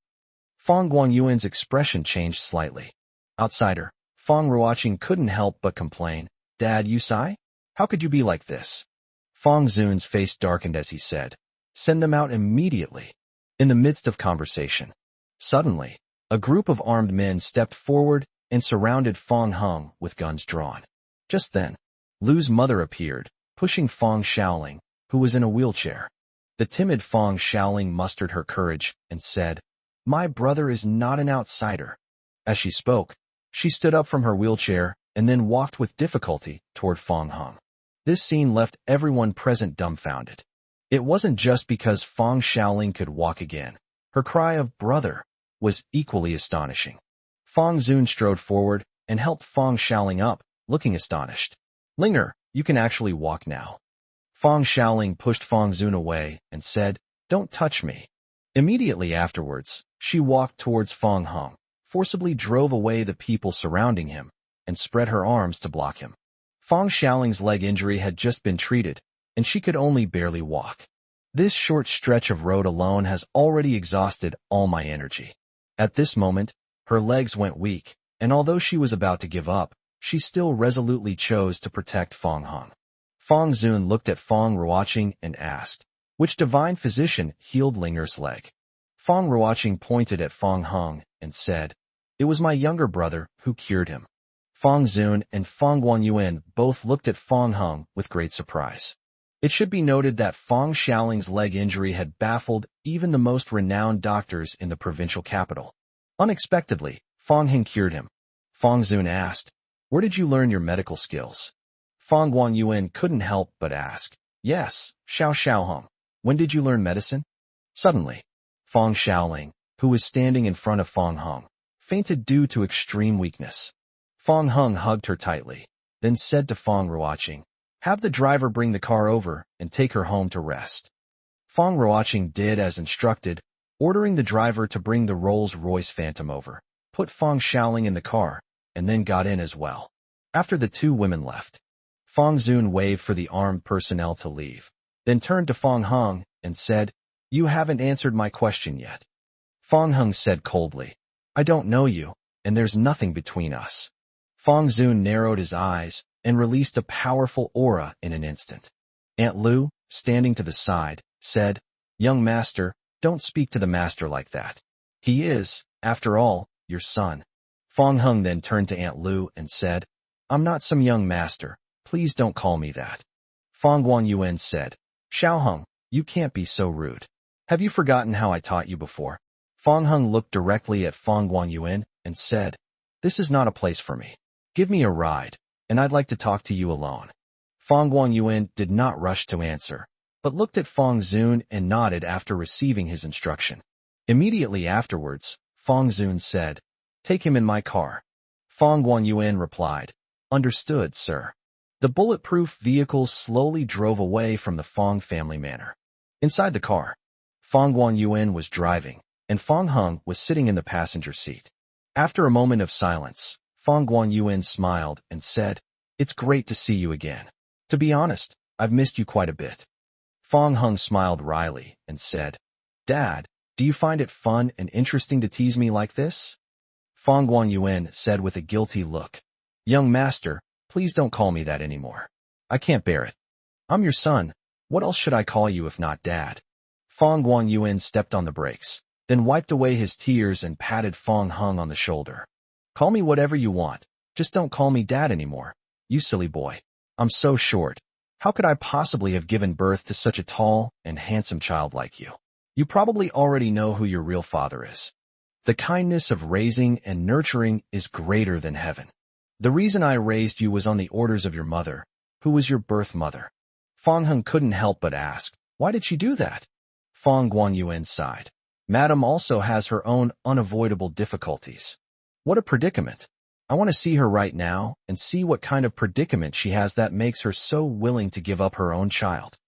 Speaker 1: Fong Guangyuan's expression changed slightly. "Outsider." Fong Ruoqing couldn't help but complain, "Dad, you sigh? How could you be like this?" Fong Zun's face darkened as he said, "Send them out immediately." In the midst of conversation, suddenly, a group of armed men stepped forward and surrounded Fong Hung with guns drawn. Just then, Lu's mother appeared, pushing Fong Shaoling, who was in a wheelchair. The timid Fong Shaoling mustered her courage and said, "My brother is not an outsider." As she spoke, she stood up from her wheelchair and then walked with difficulty toward Fong Hung. This scene left everyone present dumbfounded. It wasn't just because Fong Shaoling could walk again. Her cry of "brother" was equally astonishing. Fong Zun strode forward and helped Fong Shaoling up, looking astonished. "Linger, you can actually walk now." Fong Shaoling pushed Fong Zun away and said, "Don't touch me." Immediately afterwards, she walked towards Fong Hung, forcibly drove away the people surrounding him, and spread her arms to block him. Fong Shaoling's leg injury had just been treated, and she could only barely walk. This short stretch of road alone has already exhausted all my energy. At this moment, her legs went weak, and although she was about to give up, she still resolutely chose to protect Fong Hung. Fong Zun looked at Fong Ruoqing and asked, "Which divine physician healed Linger's leg?" Fong Ruoqing pointed at Fong Hung and said, "It was my younger brother who cured him." Fong Zun and Fong Guangyuan both looked at Fong Hung with great surprise. It should be noted that Fong Shaoling's leg injury had baffled even the most renowned doctors in the provincial capital. Unexpectedly, Fong Hung cured him. Fong Zun asked, Where did you learn your medical skills? Fong Guangyuan couldn't help but ask. Yes, Xiao Xiaohong. When did you learn medicine? Suddenly, Fong Xiaoling, who was standing in front of Fong Hung, fainted due to extreme weakness. Fong Hung hugged her tightly, then said to Fong Ruoqing, have the driver bring the car over and take her home to rest. Fong Ruoqing did as instructed, ordering the driver to bring the Rolls-Royce Phantom over, put Fong Xiaoling in the car, and then got in as well. After the two women left, Fong Zun waved for the armed personnel to leave, then turned to Fong Hung and said, you haven't answered my question yet. Fong Hung said coldly, I don't know you, and there's nothing between us. Fong Zun narrowed his eyes and released a powerful aura in an instant. Aunt Lu, standing to the side, said, young master, don't speak to the master like that. He is, after all, your son. Fong Hung then turned to Aunt Lu and said, I'm not some young master, please don't call me that. Fong Guangyuan said, Xiao Hung, you can't be so rude. Have you forgotten how I taught you before? Fong Hung looked directly at Fong Guangyuan and said, this is not a place for me. Give me a ride, and I'd like to talk to you alone. Fong Guangyuan did not rush to answer, but looked at Fong Zun and nodded after receiving his instruction. Immediately afterwards, Fong Zun said, take him in my car. Fong Guangyuan replied, understood, sir. The bulletproof vehicle slowly drove away from the Fong family manor. Inside the car, Fong Guangyuan was driving, and Fong Hung was sitting in the passenger seat. After a moment of silence, Fong Guangyuan smiled and said, it's great to see you again. To be honest, I've missed you quite a bit. Fong Hung smiled wryly and said, Dad, do you find it fun and interesting to tease me like this? Fong Guangyuan said with a guilty look, young master, please don't call me that anymore. I can't bear it. I'm your son. What else should I call you if not Dad? Fong Guangyuan stepped on the brakes, then wiped away his tears and patted Fong Hung on the shoulder. Call me whatever you want. Just don't call me Dad anymore. You silly boy. I'm so short. How could I possibly have given birth to such a tall and handsome child like you? You probably already know who your real father is. The kindness of raising and nurturing is greater than heaven. The reason I raised you was on the orders of your mother, who was your birth mother. Fong Hung couldn't help but ask, why did she do that? Fong Guangyuan sighed. Madam also has her own unavoidable difficulties. What a predicament. I want to see her right now and see what kind of predicament she has that makes her so willing to give up her own child.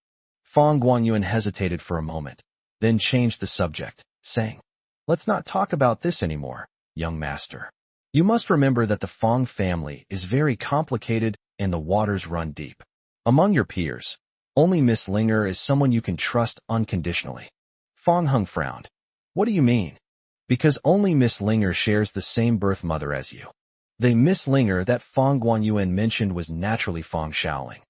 Speaker 1: Fong Guangyuan hesitated for a moment, then changed the subject, saying, let's not talk about this anymore, young master. You must remember that the Fong family is very complicated and the waters run deep. Among your peers, only Miss Linger is someone you can trust unconditionally. Fong Hung frowned. What do you mean? Because only Miss Linger shares the same birth mother as you. The Miss Linger that Fong Guangyuan mentioned was naturally Fong Xiaoling.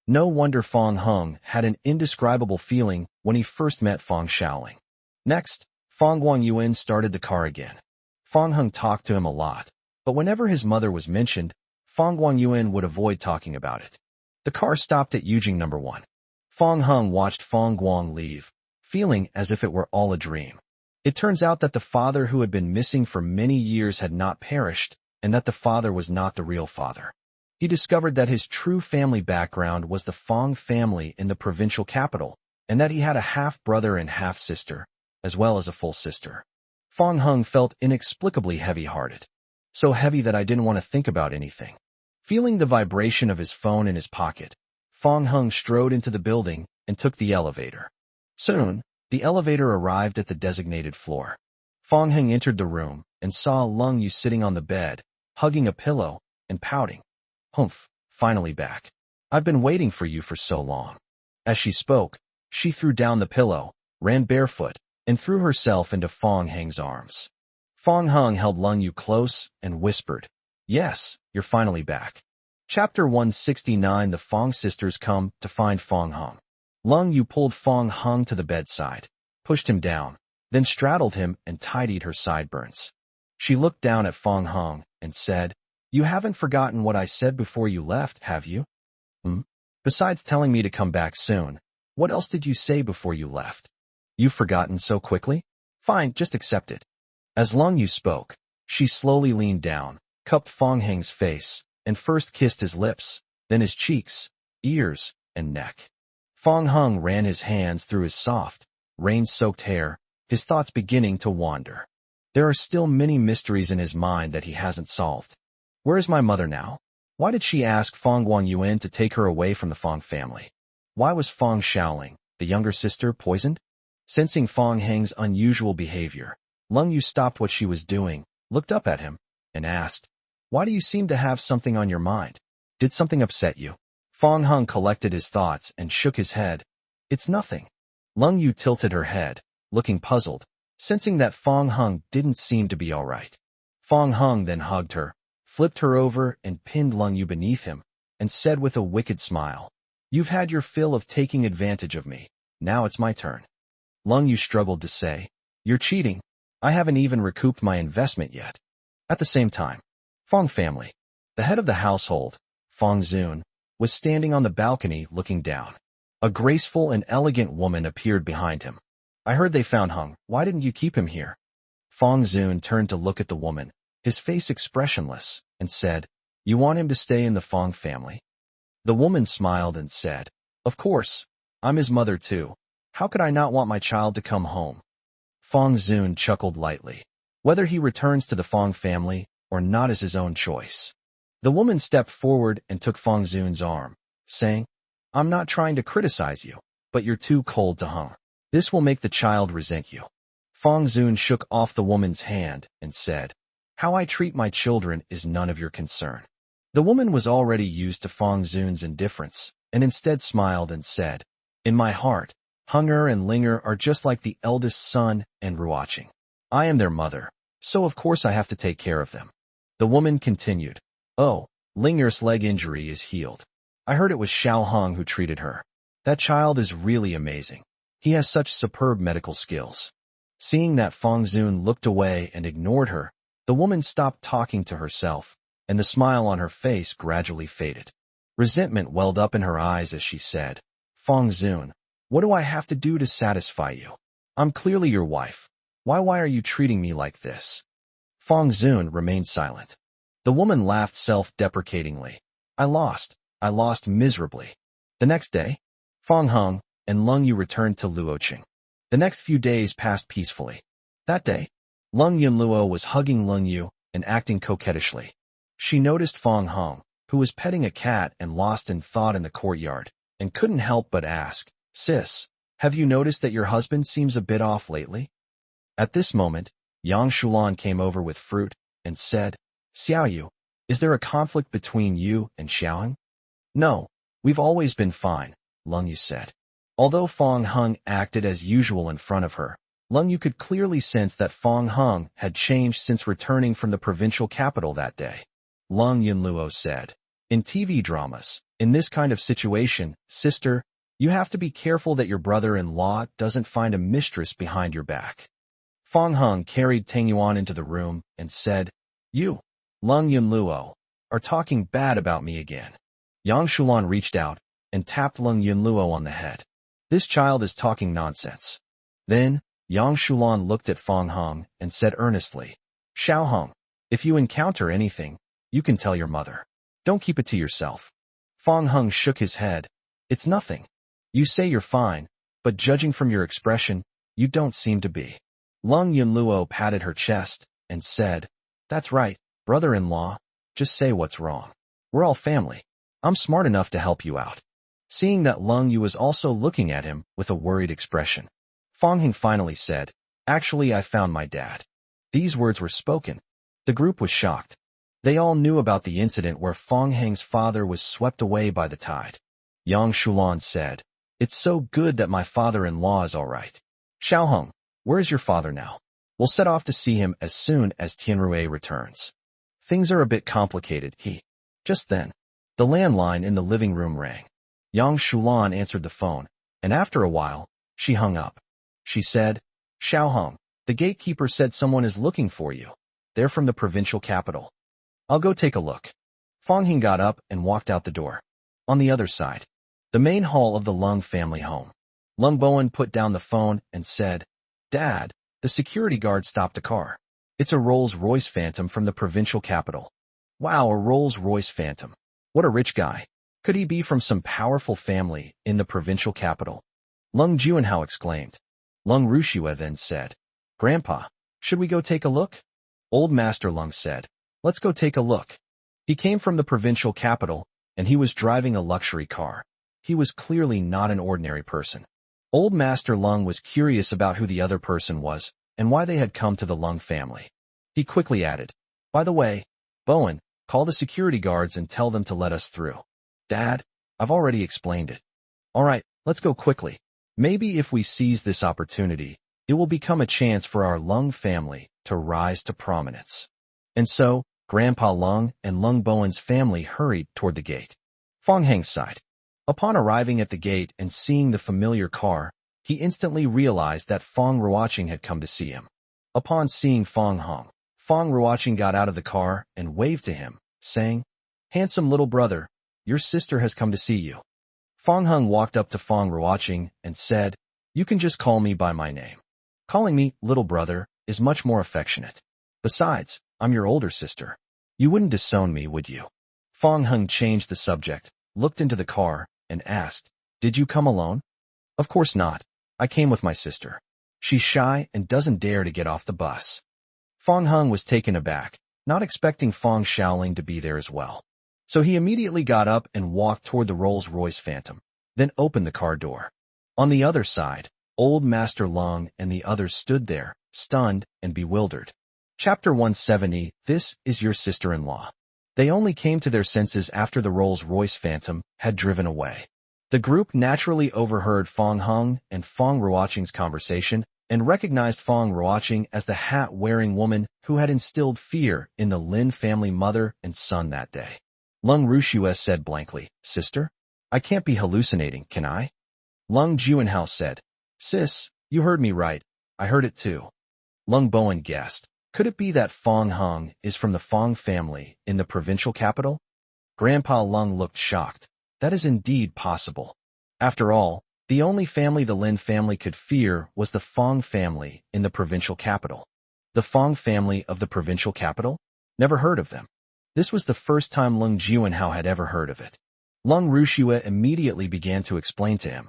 Speaker 1: No wonder Fong Hung had an indescribable feeling when he first met Fong Xiaoling. Next, Fong Guangyuan started the car again. Fong Hung talked to him a lot, but whenever his mother was mentioned, Fong Guangyuan would avoid talking about it. The car stopped at Yujing No. 1. Fong Hung watched Fong Guang leave, feeling as if it were all a dream. It turns out that the father who had been missing for many years had not perished, and that the father was not the real father. He discovered that his true family background was the Fong family in the provincial capital, and that he had a half-brother and half-sister, as well as a full sister. Fong Hung felt inexplicably heavy-hearted. So heavy that I didn't want to think about anything. Feeling the vibration of his phone in his pocket, Fong Hung strode into the building and took the elevator. Soon, the elevator arrived at the designated floor. Fong Hung entered the room and saw Lung Yu sitting on the bed, hugging a pillow and pouting. Humph, finally back. I've been waiting for you for so long. As she spoke, she threw down the pillow, ran barefoot, and threw herself into Fong Hung's arms. Fong Hung held Lung Yu close and whispered, yes, you're finally back. Chapter 169. The Fong sisters come to find Fong Hung. Lung Yu pulled Fong Hung to the bedside, pushed him down, then straddled him and tidied her sideburns. She looked down at Fong Hung and said, you haven't forgotten what I said before you left, have you? Besides telling me to come back soon, what else did you say before you left? You've forgotten so quickly? Fine, just accept it. As Lung Yu spoke, she slowly leaned down, cupped Fong Hung's face, and first kissed his lips, then his cheeks, ears, and neck. Fong Hung ran his hands through his soft, rain-soaked hair, his thoughts beginning to wander. There are still many mysteries in his mind that he hasn't solved. Where is my mother now? Why did she ask Fong Guangyuan to take her away from the Fong family? Why was Fong Xiaoling, the younger sister, poisoned? Sensing Fong Heng's unusual behavior, Lung Yu stopped what she was doing, looked up at him, and asked, "Why do you seem to have something on your mind? Did something upset you?" Fong Hung collected his thoughts and shook his head. "It's nothing." Lung Yu tilted her head, looking puzzled, sensing that Fong Hung didn't seem to be all right. Fong Hung then hugged her, flipped her over and pinned Lung Yu beneath him, and said with a wicked smile, "You've had your fill of taking advantage of me. Now it's my turn." Lung Yu struggled to say, "You're cheating. I haven't even recouped my investment yet." At the same time, Fong family, the head of the household, Fong Zun, was standing on the balcony looking down. A graceful and elegant woman appeared behind him. "I heard they found Hung. Why didn't you keep him here?" Fong Zun turned to look at the woman, his face expressionless, and said, "You want him to stay in the Fong family?" The woman smiled and said, "Of course. I'm his mother too. How could I not want my child to come home?" Fong Zun chuckled lightly. Whether he returns to the Fong family or not is his own choice. The woman stepped forward and took Fong Zun's arm, saying, "I'm not trying to criticize you, but you're too cold to Hung. This will make the child resent you." Fong Zun shook off the woman's hand and said, "How I treat my children is none of your concern." The woman was already used to Fong Zun's indifference, and instead smiled and said, "In my heart, Hunger and Linger are just like the eldest son and Ruoqing. I am their mother, so of course I have to take care of them." The woman continued, "Oh, Linger's leg injury is healed. I heard it was Xiao Hung who treated her. That child is really amazing. He has such superb medical skills." Seeing that Fong Zun looked away and ignored her, the woman stopped talking to herself, and the smile on her face gradually faded. Resentment welled up in her eyes as she said, "Fong Zun, what do I have to do to satisfy you? I'm clearly your wife. Why are you treating me like this?" Fong Zun remained silent. The woman laughed self-deprecatingly. I lost miserably." The next day, Fong Hung and Lung Yu returned to Luoqing. The next few days passed peacefully. That day, Lung Yunluo was hugging Lung Yu and acting coquettishly. She noticed Fong Hung, who was petting a cat and lost in thought in the courtyard, and couldn't help but ask, "Sis, have you noticed that your husband seems a bit off lately?" At this moment, Yang Shulan came over with fruit and said, "Xiao Yu, is there a conflict between you and Xiaoheng?" "No, we've always been fine," Lung Yu said. Although Fong Hung acted as usual in front of her, Lung Yu could clearly sense that Fong Hung had changed since returning from the provincial capital that day. Lung Yunluo said, "In TV dramas, in this kind of situation, sister, you have to be careful that your brother-in-law doesn't find a mistress behind your back." Fong Hung carried Tang Yuan into the room and said, "You, Lung Yunluo, are talking bad about me again." Yang Shulan reached out and tapped Lung Yunluo on the head. "This child is talking nonsense." Then, Yang Shulan looked at Fong Hung and said earnestly, "Xiao Hung, if you encounter anything, you can tell your mother. Don't keep it to yourself." Fong Hung shook his head. "It's nothing. You say you're fine, but judging from your expression, you don't seem to be." Lung Yunluo patted her chest and said, "That's right, brother-in-law. Just say what's wrong. We're all family. I'm smart enough to help you out." Seeing that Lung Yu was also looking at him with a worried expression, Fong Hing finally said, "Actually, I found my dad." These words were spoken. The group was shocked. They all knew about the incident where Fong Heng's father was swept away by the tide. Yang Shulan said, "It's so good that my father-in-law is all right. Xiao Hung, where is your father now? We'll set off to see him as soon as Tianrui returns." "Things are a bit complicated, he." Just then, the landline in the living room rang. Yang Shulan answered the phone, and after a while, she hung up. She said, "Xiao Hung, the gatekeeper said someone is looking for you. They're from the provincial capital." "I'll go take a look." Fong Hing got up and walked out the door. On the other side, the main hall of the Lung family home, Lung Bowen put down the phone and said, "Dad, the security guard stopped a car. It's a Rolls-Royce Phantom from the provincial capital." Wow, a Rolls-Royce Phantom. What a rich guy. Could he be from some powerful family in the provincial capital? Lung Juanhao exclaimed. Lung Rushua then said, Grandpa, should we go take a look? Old Master Lung said, let's go take a look. He came from the provincial capital, and he was driving a luxury car. He was clearly not an ordinary person. Old Master Lung was curious about who the other person was and why they had come to the Lung family. He quickly added, by the way, Bowen, call the security guards and tell them to let us through. Dad, I've already explained it. All right, let's go quickly. Maybe if we seize this opportunity, it will become a chance for our Lung family to rise to prominence. And so, Grandpa Lung and Lung Bowen's family hurried toward the gate. Fong Heng sighed. Upon arriving at the gate and seeing the familiar car, he instantly realized that Fong Ruoqing had come to see him. Upon seeing Fong Heng, Fong Ruoqing got out of the car and waved to him, saying, Handsome little brother, your sister has come to see you. Fong Heng walked up to Fong Ruoqing and said, You can just call me by my name. Calling me little brother is much more affectionate. Besides, I'm your older sister. You wouldn't disown me, would you? Fong Heng changed the subject, looked into the car, and asked, Did you come alone? Of course not. I came with my sister. She's shy and doesn't dare to get off the bus. Fong Heng was taken aback, not expecting Fong Shaoling to be there as well. So he immediately got up and walked toward the Rolls-Royce Phantom, then opened the car door. On the other side, Old Master Lung and the others stood there, stunned and bewildered. Chapter 170, This is Your Sister-in-Law. They only came to their senses after the Rolls-Royce Phantom had driven away. The group naturally overheard Fong Heng and Fong Ruoqing's conversation and recognized Fong Ruoqing as the hat-wearing woman who had instilled fear in the Lin family mother and son that day. Lung Rushua said blankly, Sister? I can't be hallucinating, can I? Lung Juanhao said, Sis, you heard me right. I heard it too. Lung Bowen guessed. Could it be that Fong Heng is from the Fong family in the provincial capital? Grandpa Lung looked shocked. That is indeed possible. After all, the only family the Lin family could fear was the Fong family in the provincial capital. The Fong family of the provincial capital? Never heard of them. This was the first time Lung Juanhao had ever heard of it. Lung Rushua immediately began to explain to him.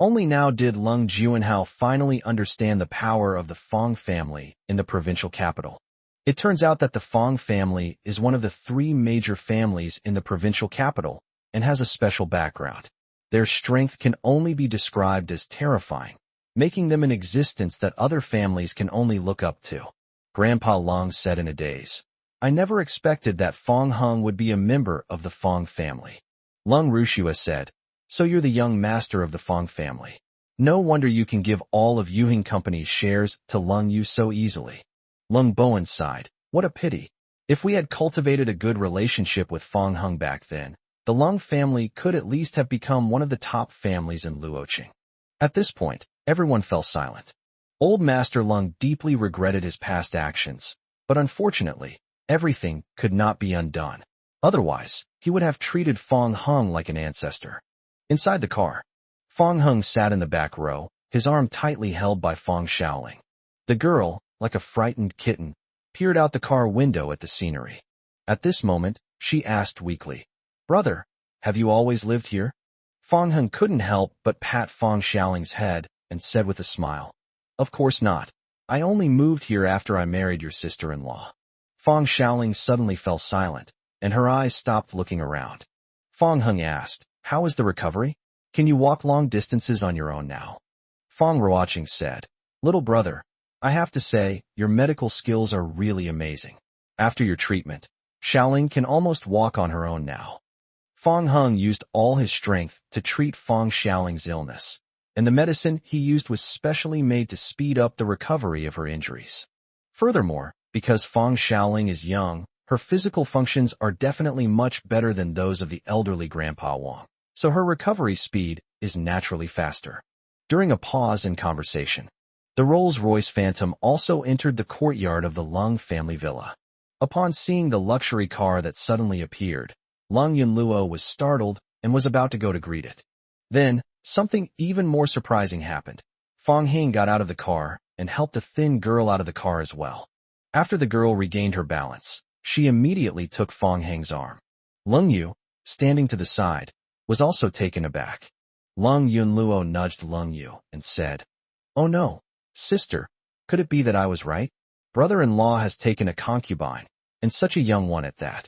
Speaker 1: Only now did Lung Juanhao finally understand the power of the Fong family in the provincial capital. It turns out that the Fong family is one of the 3 major families in the provincial capital and has a special background. Their strength can only be described as terrifying, making them an existence that other families can only look up to. Grandpa Lung said in a daze, I never expected that Fong Heng would be a member of the Fong family. Lung Rushua said, So you're the young master of the Fong family. No wonder you can give all of Yuhing Company's shares to Lung Yu so easily. Lung Bowen sighed. What a pity. If we had cultivated a good relationship with Fong Heng back then, the Lung family could at least have become one of the top families in Luoqing. At this point, everyone fell silent. Old Master Lung deeply regretted his past actions, but unfortunately, everything could not be undone. Otherwise, he would have treated Fong Heng like an ancestor. Inside the car, Fong Heng sat in the back row, his arm tightly held by Fong Shaoling. The girl, like a frightened kitten, peered out the car window at the scenery. At this moment, she asked weakly, Brother, have you always lived here? Fong Heng couldn't help but pat Fong Shaoling's head and said with a smile, Of course not. I only moved here after I married your sister-in-law. Fong Shaoling suddenly fell silent, and her eyes stopped looking around. Fong Heng asked, How is the recovery? Can you walk long distances on your own now? Fong Ruoqing said, Little brother, I have to say, your medical skills are really amazing. After your treatment, Shaoling can almost walk on her own now. Fong Heng used all his strength to treat Fong Shaoling's illness, and the medicine he used was specially made to speed up the recovery of her injuries. Furthermore, because Fong Shaoling is young, her physical functions are definitely much better than those of the elderly Grandpa Wang, so her recovery speed is naturally faster. During a pause in conversation, the Rolls-Royce Phantom also entered the courtyard of the Lung family villa. Upon seeing the luxury car that suddenly appeared, Lung Yunluo was startled and was about to go to greet it. Then, something even more surprising happened. Fong Heng got out of the car and helped a thin girl out of the car as well. After the girl regained her balance, She immediately took Fong Heng's arm. Lung Yu, standing to the side, was also taken aback. Lung Yunluo nudged Lung Yu and said, "Oh no, sister, could it be that I was right? Brother-in-law has taken a concubine, and such a young one at that.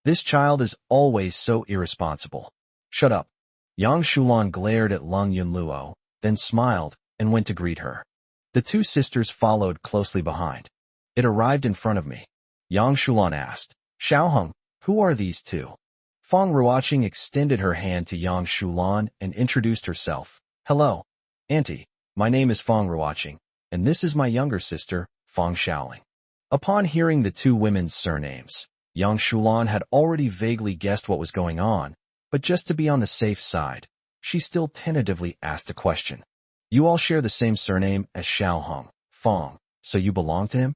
Speaker 1: This child is always so irresponsible." "Shut up." Yang Shulan glared at Lung Yunluo, then smiled and went to greet her. The two sisters followed closely behind. It arrived in front of me. Yang Shulan asked, "Xiaoheng, who are these two?" Fong Ruoqing extended her hand to Yang Shulan and introduced herself. "Hello, Auntie. My name is Fong Ruoqing, and this is my younger sister, Fong Xiaoling." Upon hearing the two women's surnames, Yang Shulan had already vaguely guessed what was going on, but just to be on the safe side, she still tentatively asked a question. "You all share the same surname as Xiaoheng, Fong, so you belong to him?"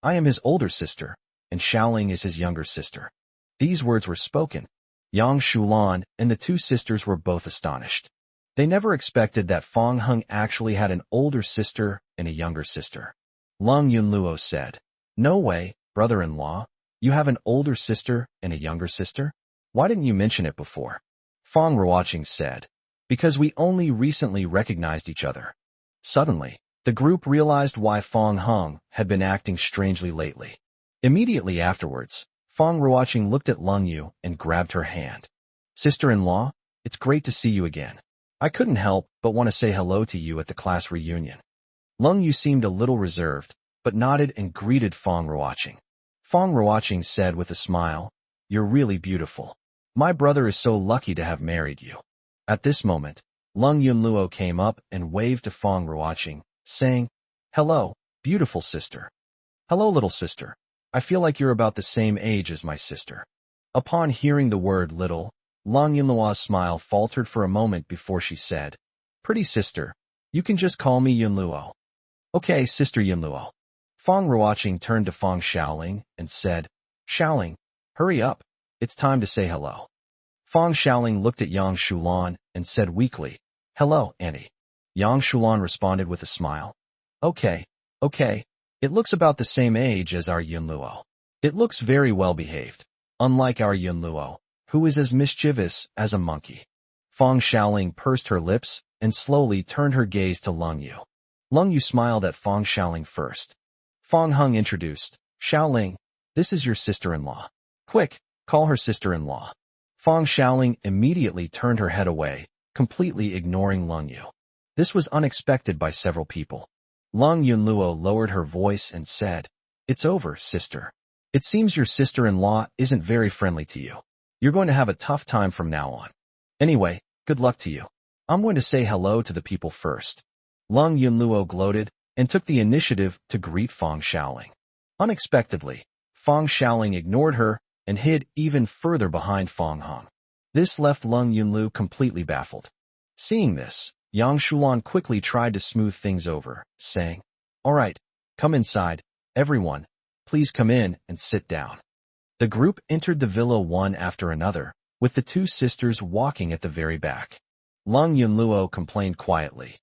Speaker 1: "I am his older sister, and Xiaoling is his younger sister." These words were spoken. Yang Shulan and the two sisters were both astonished. They never expected that Fong Heng actually had an older sister and a younger sister. Lung Yunluo said, "No way, brother-in-law. You have an older sister and a younger sister? Why didn't you mention it before?" Fong Ruoqing said, "Because we only recently recognized each other." Suddenly, the group realized why Fong Heng had been acting strangely lately. Immediately afterwards, Fong Ruoqing looked at Lung Yu and grabbed her hand. "Sister-in-law, it's great to see you again. I couldn't help but want to say hello to you at the class reunion." Lung Yu seemed a little reserved, but nodded and greeted Fong Ruoqing. Fong Ruoqing said with a smile, "You're really beautiful. My brother is so lucky to have married you." At this moment, Lung Yunluo came up and waved to Fong Ruoqing, saying, "Hello, beautiful sister." "Hello, little sister. I feel like you're about the same age as my sister." Upon hearing the word little, Lung Yunluo's smile faltered for a moment before she said, "Pretty sister, you can just call me Yunluo." "Okay, Sister Yunluo." Fong Ruoqing turned to Fong Xiaoling and said, "Xiaoling, hurry up. It's time to say hello." Fong Xiaoling looked at Yang Shulan and said weakly, "Hello, Auntie." Yang Shulan responded with a smile. Okay. It looks about the same age as our Yunluo. It looks very well behaved, unlike our Yunluo, who is as mischievous as a monkey." Fong Xiaoling pursed her lips and slowly turned her gaze to Lung Yu. Lung Yu smiled at Fong Xiaoling first. Fong Heng introduced, "Xiaoling, this is your sister-in-law. Quick, call her sister-in-law." Fong Xiaoling immediately turned her head away, completely ignoring Lung Yu. This was unexpected by several people. Lung Yunluo lowered her voice and said, "It's over, sister. It seems your sister-in-law isn't very friendly to you. You're going to have a tough time from now on. Anyway, good luck to you. I'm going to say hello to the people first." Lung Yunluo gloated and took the initiative to greet Fong Xiaoling. Unexpectedly, Fong Xiaoling ignored her and hid even further behind Fong Heng. This left Lung Yunlu completely baffled. Seeing this, Yang Shulan quickly tried to smooth things over, saying, "All right, come inside, everyone. Please come in and sit down." The group entered the villa one after another, with the two sisters walking at the very back. Lung Yunluo complained quietly,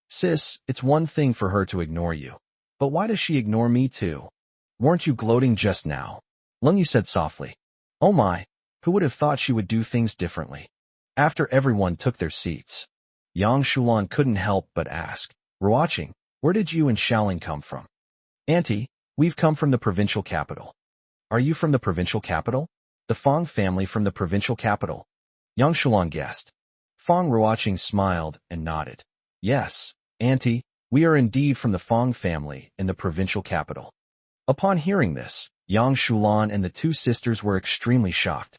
Speaker 1: "Sis, it's one thing for her to ignore you, but why does she ignore me too? Weren't you gloating just now?" Lung Yu said softly, "Oh my, who would have thought she would do things differently?" After everyone took their seats, Yang Shulan couldn't help but ask, "Ruoqing, where did you and Xiaoling come from?" "Auntie, we've come from the provincial capital." "Are you from the provincial capital?" "The Fong family from the provincial capital," Yang Shulan guessed. Fong Ruoqing smiled and nodded. "Yes, Auntie, we are indeed from the Fong family in the provincial capital." Upon hearing this, Yang Shulan and the two sisters were extremely shocked.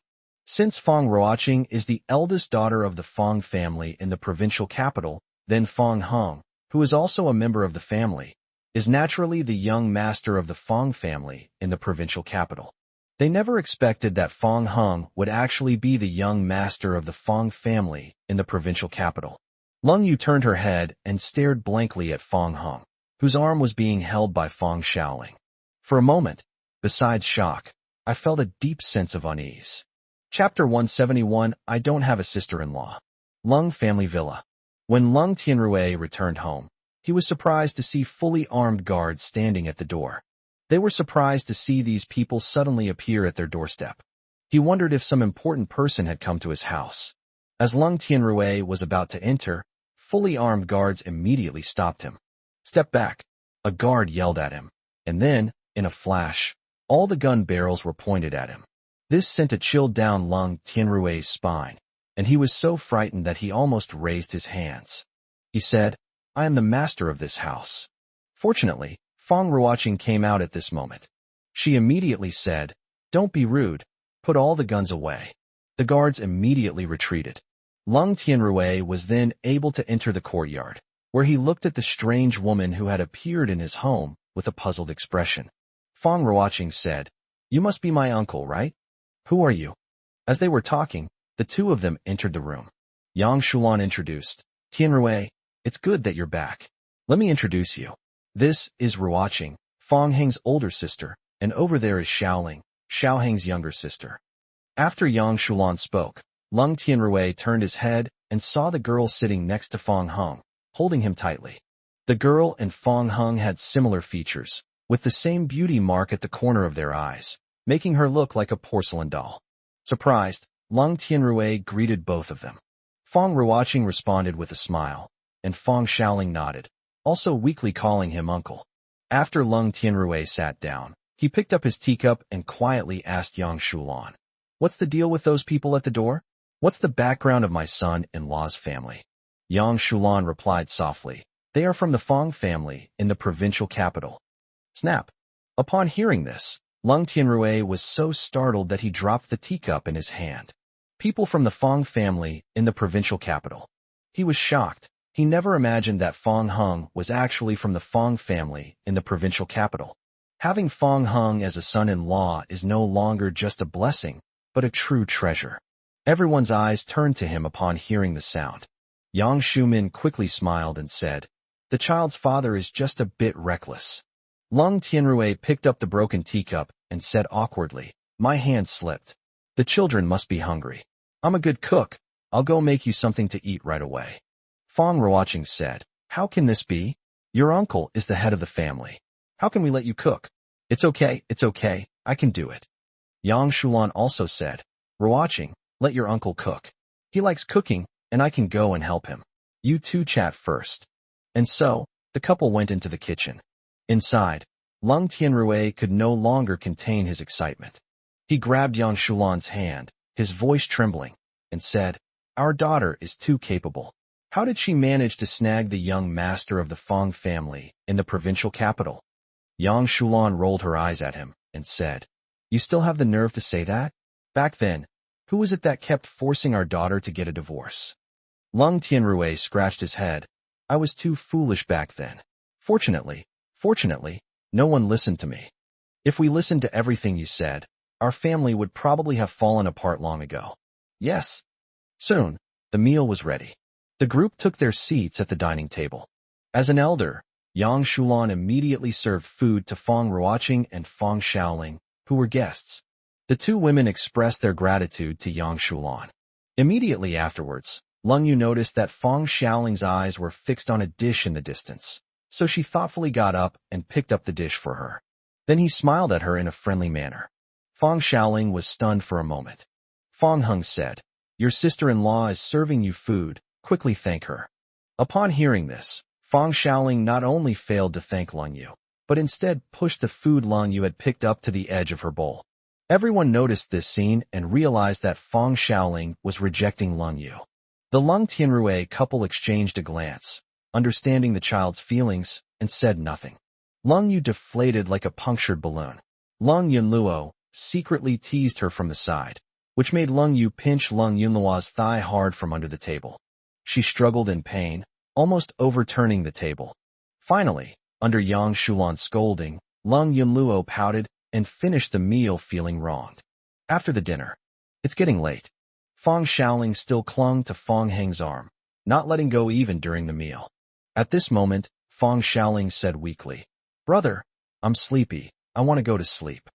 Speaker 1: Since Fong Ruoqing is the eldest daughter of the Fong family in the provincial capital, then Fong Heng, who is also a member of the family, is naturally the young master of the Fong family in the provincial capital. They never expected that Fong Heng would actually be the young master of the Fong family in the provincial capital. Lung Yu turned her head and stared blankly at Fong Heng, whose arm was being held by Fong Xiaoling. For a moment, besides shock, I felt a deep sense of unease. Chapter 171, I Don't Have a Sister-in-Law. Lung Family Villa. When Lung Tianrui returned home, he was surprised to see fully armed guards standing at the door. They were surprised to see these people suddenly appear at their doorstep. He wondered if some important person had come to his house. As Lung Tianrui was about to enter, fully armed guards immediately stopped him. "Step back," a guard yelled at him, and then, in a flash, all the gun barrels were pointed at him. This sent a chill down Lung Tianrui's spine, and he was so frightened that he almost raised his hands. He said, "I am the master of this house." Fortunately, Fong Ruoqing came out at this moment. She immediately said, "Don't be rude. Put all the guns away." The guards immediately retreated. Lung Tianrui was then able to enter the courtyard, where he looked at the strange woman who had appeared in his home with a puzzled expression. Fong Ruoqing said, "You must be my uncle, right? Who are you?" As they were talking, the two of them entered the room. Yang Shulan introduced, "Tianrui, it's good that you're back. Let me introduce you. This is Ruoqing, Fong Heng's older sister, and over there is Xiaoling, Xiao Heng's younger sister." After Yang Shulan spoke, Lung Tianrui turned his head and saw the girl sitting next to Fong Heng, holding him tightly. The girl and Fong Heng had similar features, with the same beauty mark at the corner of their eyes, making her look like a porcelain doll. Surprised, Lung Tianrui greeted both of them. Fong Ruoqing responded with a smile, and Fong Xiaoling nodded, also weakly calling him uncle. After Lung Tianrui sat down, he picked up his teacup and quietly asked Yang Shulan, "What's the deal with those people at the door? What's the background of my son-in-law's family?" Yang Shulan replied softly, "They are from the Fong family in the provincial capital." Snap! Upon hearing this, Lung Tianrui was so startled that he dropped the teacup in his hand. People from the Fong family in the provincial capital. He was shocked. He never imagined that Fong Heng was actually from the Fong family in the provincial capital. Having Fong Heng as a son-in-law is no longer just a blessing, but a true treasure. Everyone's eyes turned to him upon hearing the sound. Yang Shumin quickly smiled and said, "The child's father is just a bit reckless." Lung Tianrui picked up the broken teacup and said awkwardly, "My hand slipped. The children must be hungry. I'm a good cook. I'll go make you something to eat right away." Fong Ruoqing said, "How can this be? Your uncle is the head of the family. How can we let you cook?" It's okay, I can do it." Yang Shulan also said, "Ruoqing, let your uncle cook. He likes cooking, and I can go and help him. You two chat first." And so, the couple went into the kitchen. Inside, Lung Tianrui could no longer contain his excitement. He grabbed Yang Shulan's hand, his voice trembling, and said, "Our daughter is too capable. How did she manage to snag the young master of the Fong family in the provincial capital?" Yang Shulan rolled her eyes at him and said, "You still have the nerve to say that? Back then, who was it that kept forcing our daughter to get a divorce?" Lung Tianrui scratched his head. "I was too foolish back then. Fortunately, no one listened to me. If we listened to everything you said, our family would probably have fallen apart long ago." Yes. Soon, the meal was ready. The group took their seats at the dining table. As an elder, Yang Shulan immediately served food to Fong Ruoqing and Fong Xiaoling, who were guests. The two women expressed their gratitude to Yang Shulan. Immediately afterwards, Lung Yu noticed that Fong Xiaoling's eyes were fixed on a dish in the distance, so she thoughtfully got up and picked up the dish for her. Then he smiled at her in a friendly manner. Fong Xiaoling was stunned for a moment. Fong Heng said, "Your sister-in-law is serving you food, quickly thank her." Upon hearing this, Fong Xiaoling not only failed to thank Lung Yu, but instead pushed the food Lung Yu had picked up to the edge of her bowl. Everyone noticed this scene and realized that Fong Xiaoling was rejecting Lung Yu. The Lung Tianrui couple exchanged a glance, understanding the child's feelings, and said nothing. Lung Yu deflated like a punctured balloon. Lung Yunluo secretly teased her from the side, which made Lung Yu pinch Lung Yunluo's thigh hard from under the table. She struggled in pain, almost overturning the table. Finally, under Yang Shulan's scolding, Lung Yunluo pouted and finished the meal feeling wronged. After the dinner, "It's getting late." Fong Xiaoling still clung to Fong Heng's arm, not letting go even during the meal. At this moment, Fong Xiaoling said weakly, "Brother, I'm sleepy. I want to go to sleep."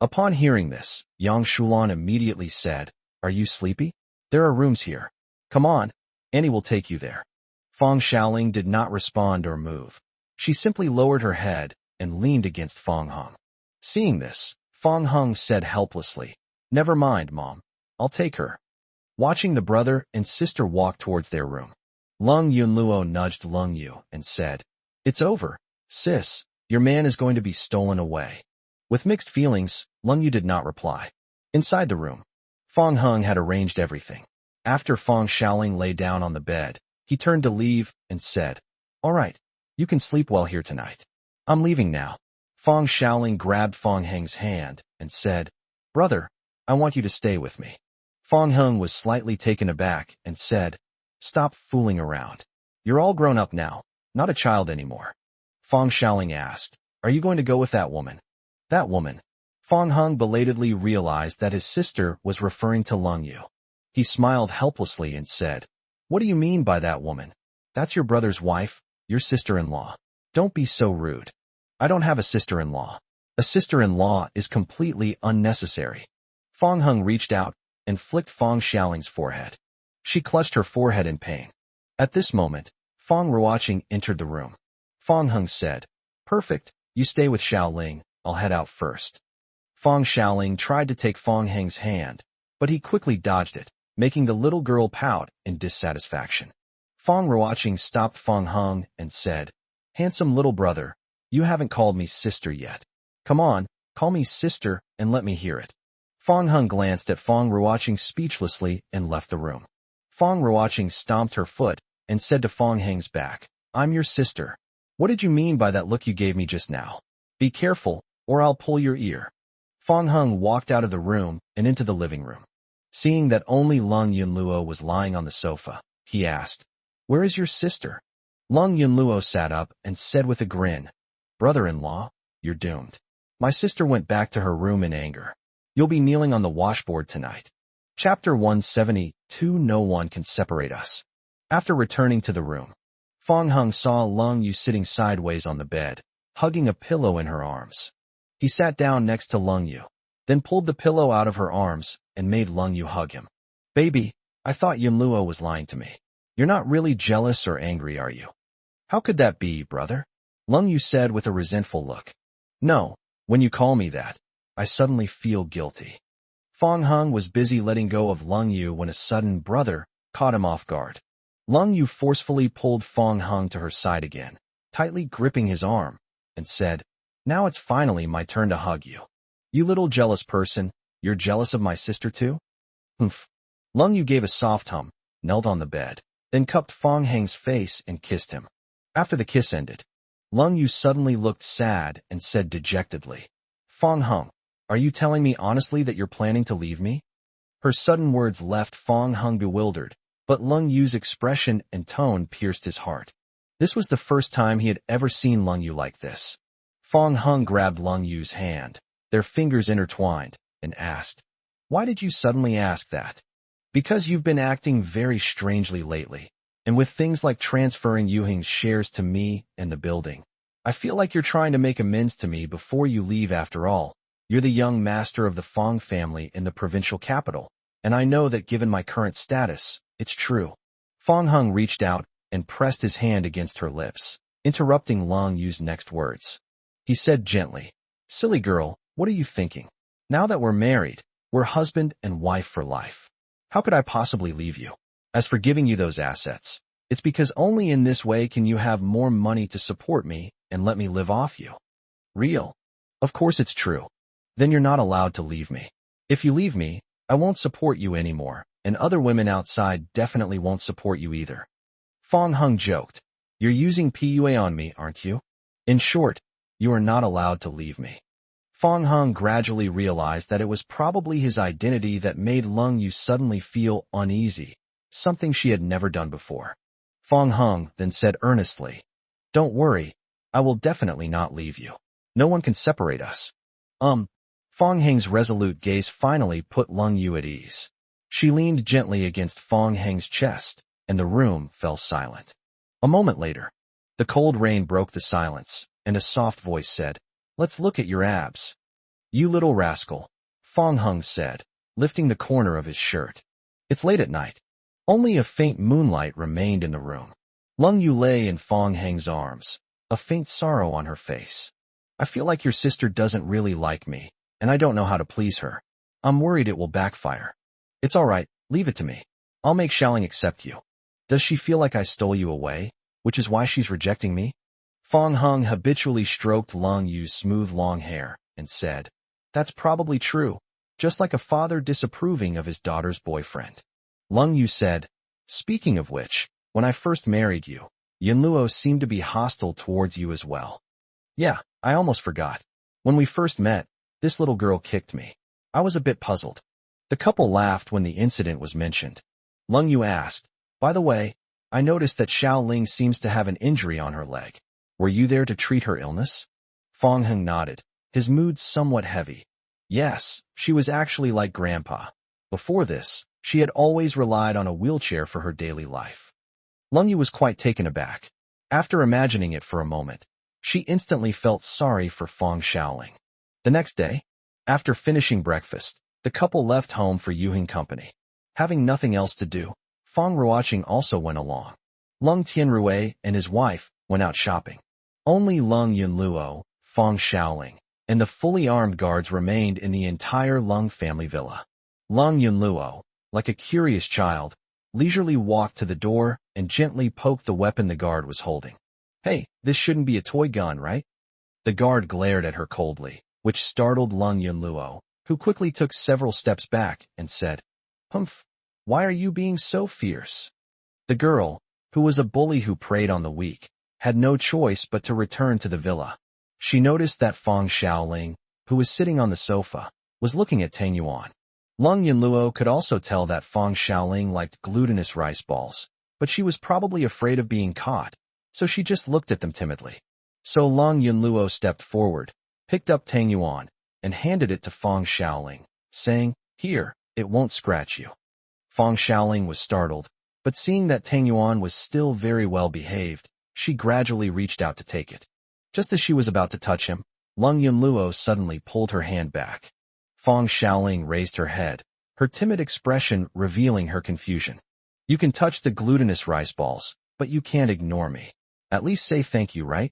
Speaker 1: Upon hearing this, Yang Shulan immediately said, "Are you sleepy? There are rooms here. Come on, Annie will take you there." Fong Xiaoling did not respond or move. She simply lowered her head and leaned against Fong Heng. Seeing this, Fong Hung said helplessly, "Never mind, Mom. I'll take her." Watching the brother and sister walk towards their room, Lung Yunluo nudged Lung Yu and said, "It's over, sis. Your man is going to be stolen away." With mixed feelings, Lung Yu did not reply. Inside the room, Fong Hung had arranged everything. After Fong Xiaoling lay down on the bed, he turned to leave and said, "All right, you can sleep well here tonight. I'm leaving now." Fong Xiaoling grabbed Fong Heng's hand and said, "Brother, I want you to stay with me." Fong Hung was slightly taken aback and said, "Stop fooling around. You're all grown up now, not a child anymore." Fong Xiaoling asked, "Are you going to go with that woman?" "That woman?" Fong Hung belatedly realized that his sister was referring to Lung Yu. He smiled helplessly and said, "What do you mean by that woman? That's your brother's wife, your sister-in-law. Don't be so rude." "I don't have a sister-in-law. A sister-in-law is completely unnecessary." Fong Hung reached out and flicked Fong Xiaoling's forehead. She clutched her forehead in pain. At this moment, Fong Ruoqing entered the room. Fong Hung said, "Perfect, you stay with Xiaoling, I'll head out first." Fong Xiaoling tried to take Fong Heng's hand, but he quickly dodged it, making the little girl pout in dissatisfaction. Fong Ruoqing stopped Fong Hung and said, "Handsome little brother, you haven't called me sister yet. Come on, call me sister and let me hear it." Fong Hung glanced at Fong Ruoqing speechlessly and left the room. Fong Ruoqing stomped her foot and said to Fong Heng's back, "I'm your sister. What did you mean by that look you gave me just now? Be careful, or I'll pull your ear." Fong Hung walked out of the room and into the living room. Seeing that only Lung Yunluo was lying on the sofa, he asked, "Where is your sister?" Lung Yunluo sat up and said with a grin, "Brother-in-law, you're doomed. My sister went back to her room in anger. You'll be kneeling on the washboard tonight." Chapter 172. No one can separate us. After returning to the room, Fong Hung saw Lung Yu sitting sideways on the bed, hugging a pillow in her arms. He sat down next to Lung Yu, then pulled the pillow out of her arms and made Lung Yu hug him. "Baby, I thought Yunluo was lying to me. You're not really jealous or angry, are you?" "How could that be, brother?" Lung Yu said with a resentful look. "No, when you call me that, I suddenly feel guilty." Fong Hung was busy letting go of Lung Yu when a sudden brother caught him off guard. Lung Yu forcefully pulled Fong Hung to her side again, tightly gripping his arm, and said, "Now it's finally my turn to hug you. You little jealous person, you're jealous of my sister too?" "Humph." Lung Yu gave a soft hum, knelt on the bed, then cupped Fong Heng's face and kissed him. After the kiss ended, Lung Yu suddenly looked sad and said dejectedly, "Fong Hung, are you telling me honestly that you're planning to leave me?" Her sudden words left Fong Hung bewildered, but Lung Yu's expression and tone pierced his heart. This was the first time he had ever seen Lung Yu like this. Fong Hung grabbed Lung Yu's hand, their fingers intertwined, and asked, "Why did you suddenly ask that?" "Because you've been acting very strangely lately, and with things like transferring Yuhing's shares to me and the building. I feel like you're trying to make amends to me before you leave after all. You're the young master of the Fong family in the provincial capital, and I know that given my current status, it's true." Fong Hung reached out and pressed his hand against her lips, interrupting Lung Yu's next words. He said gently, "Silly girl, what are you thinking? Now that we're married, we're husband and wife for life. How could I possibly leave you? As for giving you those assets, it's because only in this way can you have more money to support me and let me live off you." "Real? Of course it's true. Then you're not allowed to leave me. If you leave me, I won't support you anymore, and other women outside definitely won't support you either." Fong Hung joked, "You're using PUA on me, aren't you? In short, you are not allowed to leave me." Fong Hung gradually realized that it was probably his identity that made Lung Yu suddenly feel uneasy, something she had never done before. Fong Hung then said earnestly, "Don't worry, I will definitely not leave you. No one can separate us." Fong Heng's resolute gaze finally put Lung Yu at ease. She leaned gently against Fong Heng's chest, and the room fell silent. A moment later, the cold rain broke the silence, and a soft voice said, "Let's look at your abs." "You little rascal," Fong Hung said, lifting the corner of his shirt. It's late at night. Only a faint moonlight remained in the room. Lung Yu lay in Fong Heng's arms, a faint sorrow on her face. I feel like your sister doesn't really like me, and I don't know how to please her. I'm worried it will backfire. It's all right, leave it to me. I'll make Xiaoling accept you. Does she feel like I stole you away, which is why she's rejecting me? Fong Hung habitually stroked Lung Yu's smooth long hair and said, That's probably true, just like a father disapproving of his daughter's boyfriend. Lung Yu said, Speaking of which, when I first married you, Yunluo seemed to be hostile towards you as well. Yeah, I almost forgot. When we first met, this little girl kicked me. I was a bit puzzled. The couple laughed when the incident was mentioned. Lung Yu asked, By the way, I noticed that Xiao Ling seems to have an injury on her leg. Were you there to treat her illness? Fong Hung nodded, his mood somewhat heavy. Yes, she was actually like Grandpa. Before this, she had always relied on a wheelchair for her daily life. Lung Yu was quite taken aback. After imagining it for a moment, she instantly felt sorry for Fong Xiaoling. The next day, after finishing breakfast, the couple left home for Yuhing Company. Having nothing else to do, Fong Ruoqing also went along. Lung Tianrui and his wife went out shopping. Only Lung Yunluo, Fong Xiaoling, and the fully armed guards remained in the entire Lung family villa. Lung Yunluo, like a curious child, leisurely walked to the door and gently poked the weapon the guard was holding. Hey, this shouldn't be a toy gun, right? The guard glared at her coldly, which startled Lung Yunluo, who quickly took several steps back and said, Humph, why are you being so fierce? The girl, who was a bully who preyed on the weak, had no choice but to return to the villa. She noticed that Fong Xiaoling, who was sitting on the sofa, was looking at Tang Yuan. Lung Yunluo could also tell that Fong Xiaoling liked glutinous rice balls, but she was probably afraid of being caught, so she just looked at them timidly. So Lung Yunluo stepped forward, picked up Tang Yuan, and handed it to Fong Xiaoling, saying, Here, it won't scratch you. Fong Xiaoling was startled, but seeing that Tang Yuan was still very well behaved, she gradually reached out to take it. Just as she was about to touch him, Lung Yunluo suddenly pulled her hand back. Fong Xiaoling raised her head, her timid expression revealing her confusion. You can touch the glutinous rice balls, but you can't ignore me. At least say thank you, right?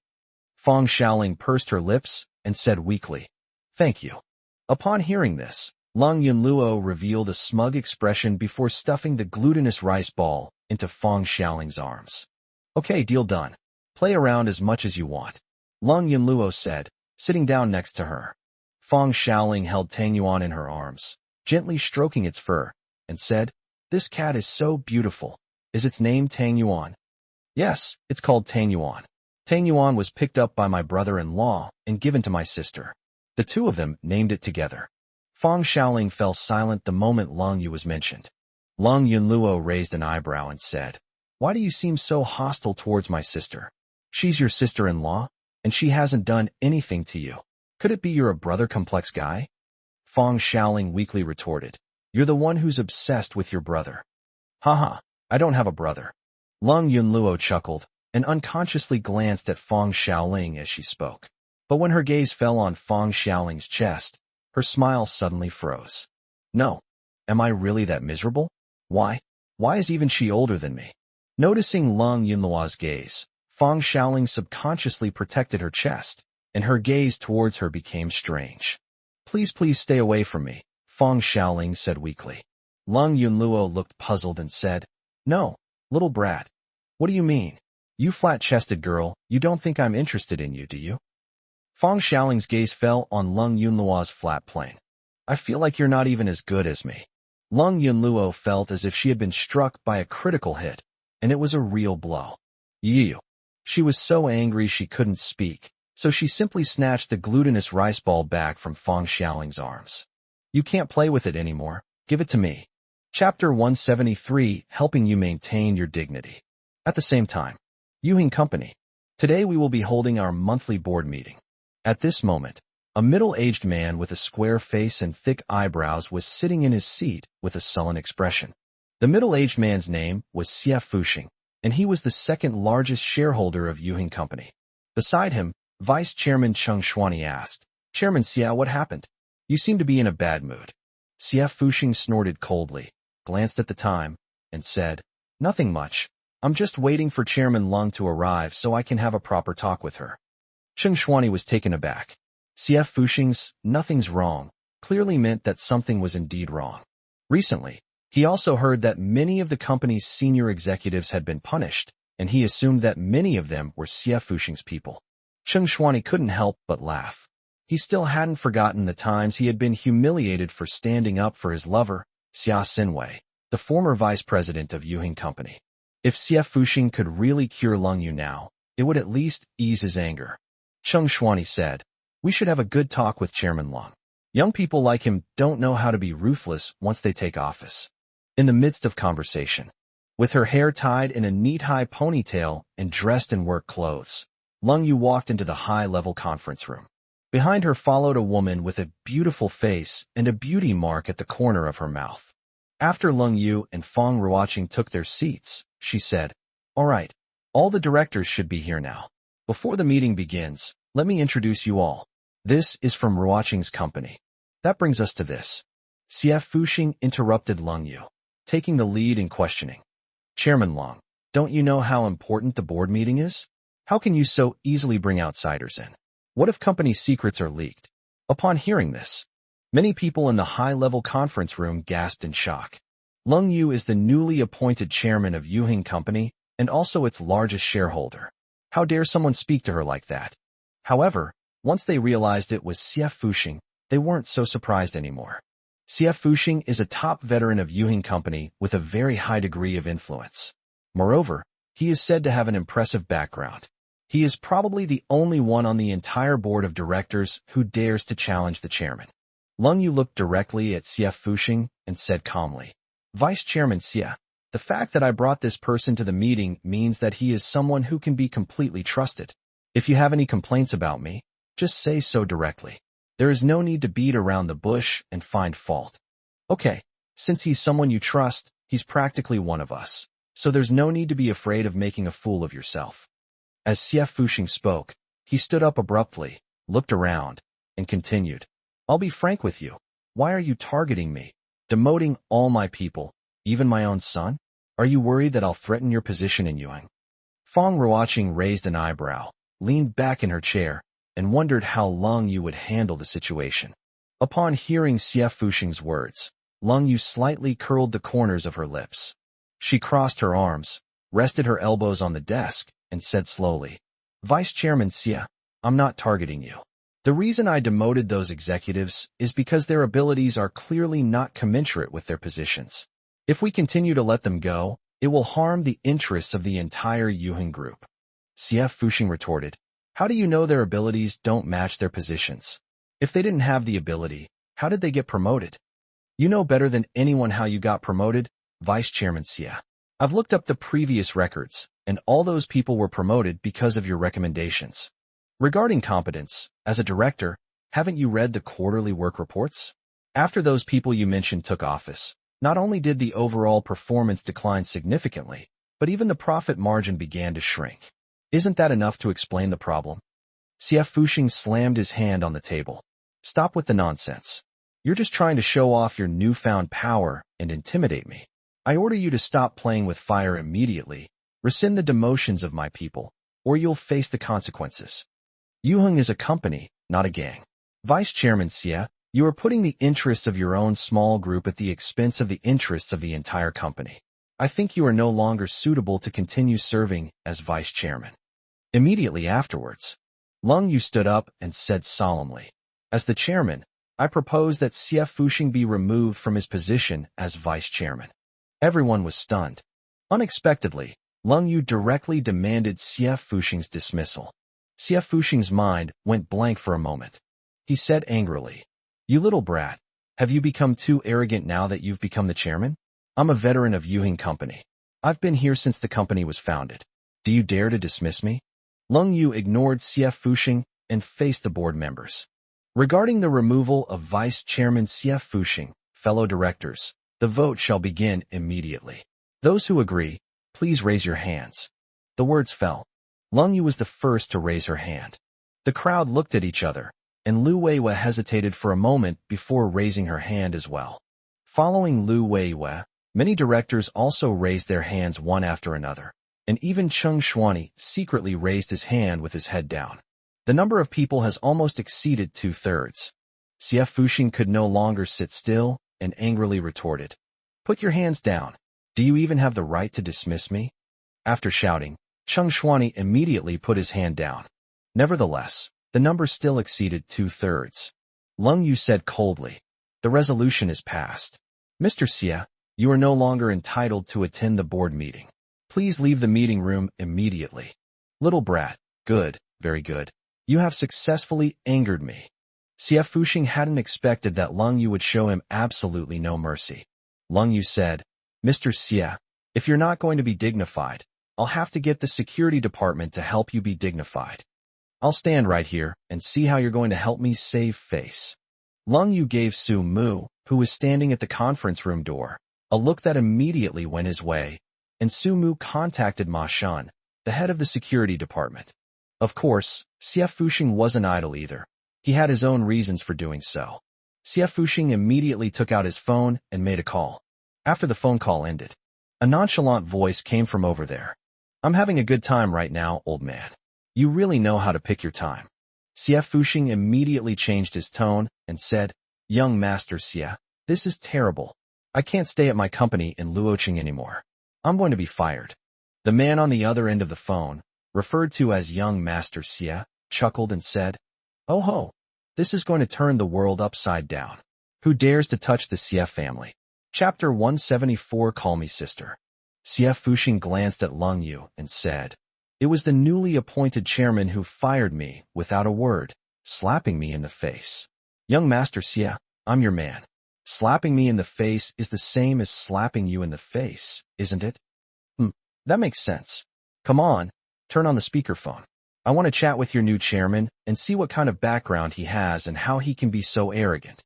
Speaker 1: Fong Xiaoling pursed her lips and said weakly, Thank you. Upon hearing this, Lung Yunluo revealed a smug expression before stuffing the glutinous rice ball into Fong Xiaoling's arms. Okay, deal done. Play around as much as you want, Lung Yunluo said, sitting down next to her. Fong Xiaoling held Tang Yuan in her arms, gently stroking its fur, and said, This cat is so beautiful. Is its name Tang Yuan? Yes, it's called Tang Yuan. Tang Yuan was picked up by my brother-in-law and given to my sister. The two of them named it together. Fong Xiaoling fell silent the moment Lung Yu was mentioned. Lung Yunluo raised an eyebrow and said, Why do you seem so hostile towards my sister? She's your sister-in-law, and she hasn't done anything to you. Could it be you're a brother-complex guy? Fong Xiaoling weakly retorted, You're the one who's obsessed with your brother. Haha, I don't have a brother. Lung Yunluo chuckled and unconsciously glanced at Fong Xiaoling as she spoke. But when her gaze fell on Fong Xiaoling's chest, her smile suddenly froze. No. Am I really that miserable? Why? Why is even she older than me? Noticing Lung Yunluo's gaze, Fong Xiaoling subconsciously protected her chest, and her gaze towards her became strange. Please stay away from me, Fong Xiaoling said weakly. Lung Yunluo looked puzzled and said, No, little brat. What do you mean? You flat-chested girl, you don't think I'm interested in you, do you? Fong Xiaoling's gaze fell on Lung Yunluo's flat plane. I feel like you're not even as good as me. Lung Yunluo felt as if she had been struck by a critical hit, and it was a real blow. You. She was so angry she couldn't speak, so she simply snatched the glutinous rice ball back from Fong Xiaoling's arms. You can't play with it anymore. Give it to me. Chapter 173, Helping You Maintain Your Dignity. At the same time, Yuhing Company. Today we will be holding our monthly board meeting. At this moment, a middle-aged man with a square face and thick eyebrows was sitting in his seat with a sullen expression. The middle-aged man's name was Xie Fuxing, and he was the second largest shareholder of Yuhing Company. Beside him, Vice Chairman Cheng Xuani asked, Chairman Xie, what happened? You seem to be in a bad mood. Xie Fuxing snorted coldly, glanced at the time, and said, Nothing much. I'm just waiting for Chairman Lung to arrive so I can have a proper talk with her. Cheng Shuani was taken aback. CF Fuxing's "nothing's wrong" clearly meant that something was indeed wrong. Recently, he also heard that many of the company's senior executives had been punished, and he assumed that many of them were CF Fuxing's people. Cheng Shuani couldn't help but laugh. He still hadn't forgotten the times he had been humiliated for standing up for his lover, Xia Xinwei, the former vice president of Yuhing Company. If CF Fuxing could really cure Lung Yu now, it would at least ease his anger. Cheng Shuani said, "We should have a good talk with Chairman Lung. Young people like him don't know how to be ruthless once they take office." In the midst of conversation, with her hair tied in a neat high ponytail and dressed in work clothes, Lung Yu walked into the high-level conference room. Behind her followed a woman with a beautiful face and a beauty mark at the corner of her mouth. After Lung Yu and Fong Ruoqing took their seats, she said, "All right, all the directors should be here now. Before the meeting begins, let me introduce you all. This is from Ruoqing's company. That brings us to this." CF Fuxing interrupted Lung Yu, taking the lead in questioning. "Chairman Lung, don't you know how important the board meeting is? How can you so easily bring outsiders in? What if company secrets are leaked?" Upon hearing this, many people in the high-level conference room gasped in shock. Lung Yu is the newly appointed chairman of Yuhing Company and also its largest shareholder. How dare someone speak to her like that? However, once they realized it was CF Fuxing, they weren't so surprised anymore. CF Fuxing is a top veteran of Yuhing Company with a very high degree of influence. Moreover, he is said to have an impressive background. He is probably the only one on the entire board of directors who dares to challenge the chairman. Lung Yu looked directly at CF Fuxing and said calmly, "Vice Chairman Xia, the fact that I brought this person to the meeting means that he is someone who can be completely trusted. If you have any complaints about me, just say so directly. There is no need to beat around the bush and find fault. Okay, since he's someone you trust, he's practically one of us, so there's no need to be afraid of making a fool of yourself." As CF Fuxing spoke, he stood up abruptly, looked around, and continued, "I'll be frank with you. Why are you targeting me, demoting all my people, even my own son? Are you worried that I'll threaten your position in Yuan?" Fong Ruoqing raised an eyebrow, leaned back in her chair, and wondered how Lung Yu would handle the situation. Upon hearing CF Fuxing's words, Lung Yu slightly curled the corners of her lips. She crossed her arms, rested her elbows on the desk, and said slowly, "Vice Chairman Xia, I'm not targeting you. The reason I demoted those executives is because their abilities are clearly not commensurate with their positions. If we continue to let them go, it will harm the interests of the entire Yuheng Group." CF Fuxing retorted, "How do you know their abilities don't match their positions? If they didn't have the ability, how did they get promoted? You know better than anyone how you got promoted, Vice Chairman Xia. I've looked up the previous records, and all those people were promoted because of your recommendations. Regarding competence, as a director, haven't you read the quarterly work reports? After those people you mentioned took office, not only did the overall performance decline significantly, but even the profit margin began to shrink. Isn't that enough to explain the problem?" CF Fuxing slammed his hand on the table. "Stop with the nonsense. You're just trying to show off your newfound power and intimidate me. I order you to stop playing with fire immediately, rescind the demotions of my people, or you'll face the consequences. Yuheng is a company, not a gang. Vice Chairman Xia, you are putting the interests of your own small group at the expense of the interests of the entire company. I think you are no longer suitable to continue serving as vice chairman." Immediately afterwards, Lung Yu stood up and said solemnly, "As the chairman, I propose that CF Fuxing be removed from his position as vice chairman." Everyone was stunned. Unexpectedly, Lung Yu directly demanded CF Fuxing's dismissal. CF Fuxing's mind went blank for a moment. He said angrily, "You little brat, have you become too arrogant now that you've become the chairman? I'm a veteran of Yuheng Company. I've been here since the company was founded. Do you dare to dismiss me?" Lung Yu ignored CF Fuxing and faced the board members. "Regarding the removal of Vice Chairman CF Fuxing, fellow directors, the vote shall begin immediately. Those who agree, please raise your hands." The words fell. Lung Yu was the first to raise her hand. The crowd looked at each other, and Lu Weiwei hesitated for a moment before raising her hand as well. Following Lu Weiwei, many directors also raised their hands one after another, and even Cheng Shuani secretly raised his hand with his head down. The number of people has almost exceeded 2/3. Xie Fuxing could no longer sit still and angrily retorted, "Put your hands down. Do you even have the right to dismiss me?" After shouting, Cheng Shuani immediately put his hand down. Nevertheless, the number still exceeded 2/3. Lung Yu said coldly, "The resolution is passed. Mr. Xie, you are no longer entitled to attend the board meeting. Please leave the meeting room immediately." Little brat, good, very good. You have successfully angered me. Xie Fuxing hadn't expected that Lung Yu would show him absolutely no mercy. Lung Yu said, "Mr. Xie, if you're not going to be dignified, I'll have to get the security department to help you be dignified. I'll stand right here and see how you're going to help me save face." Lung Yu gave Su Mu, who was standing at the conference room door, a look that immediately went his way, and Su Mu contacted Ma Shun, the head of the security department. Of course, Xie Fuxing wasn't idle either. He had his own reasons for doing so. Xie Fuxing immediately took out his phone and made a call. After the phone call ended, a nonchalant voice came from over there. "I'm having a good time right now, old man. You really know how to pick your time." Xie Fuxing immediately changed his tone and said, "Young Master Xie, this is terrible. I can't stay at my company in Luoqing anymore. I'm going to be fired." The man on the other end of the phone, referred to as Young Master Xie, chuckled and said, "Oh ho, this is going to turn the world upside down. Who dares to touch the Xie family?" Chapter 174. Call me sister. Xie Fuxing glanced at Lung Yu and said, "It was the newly appointed chairman who fired me without a word, slapping me in the face. Young Master Xie, I'm your man. Slapping me in the face is the same as slapping you in the face, isn't it?" That makes sense. Come on, turn on the speakerphone. I want to chat with your new chairman and see what kind of background he has and how he can be so arrogant."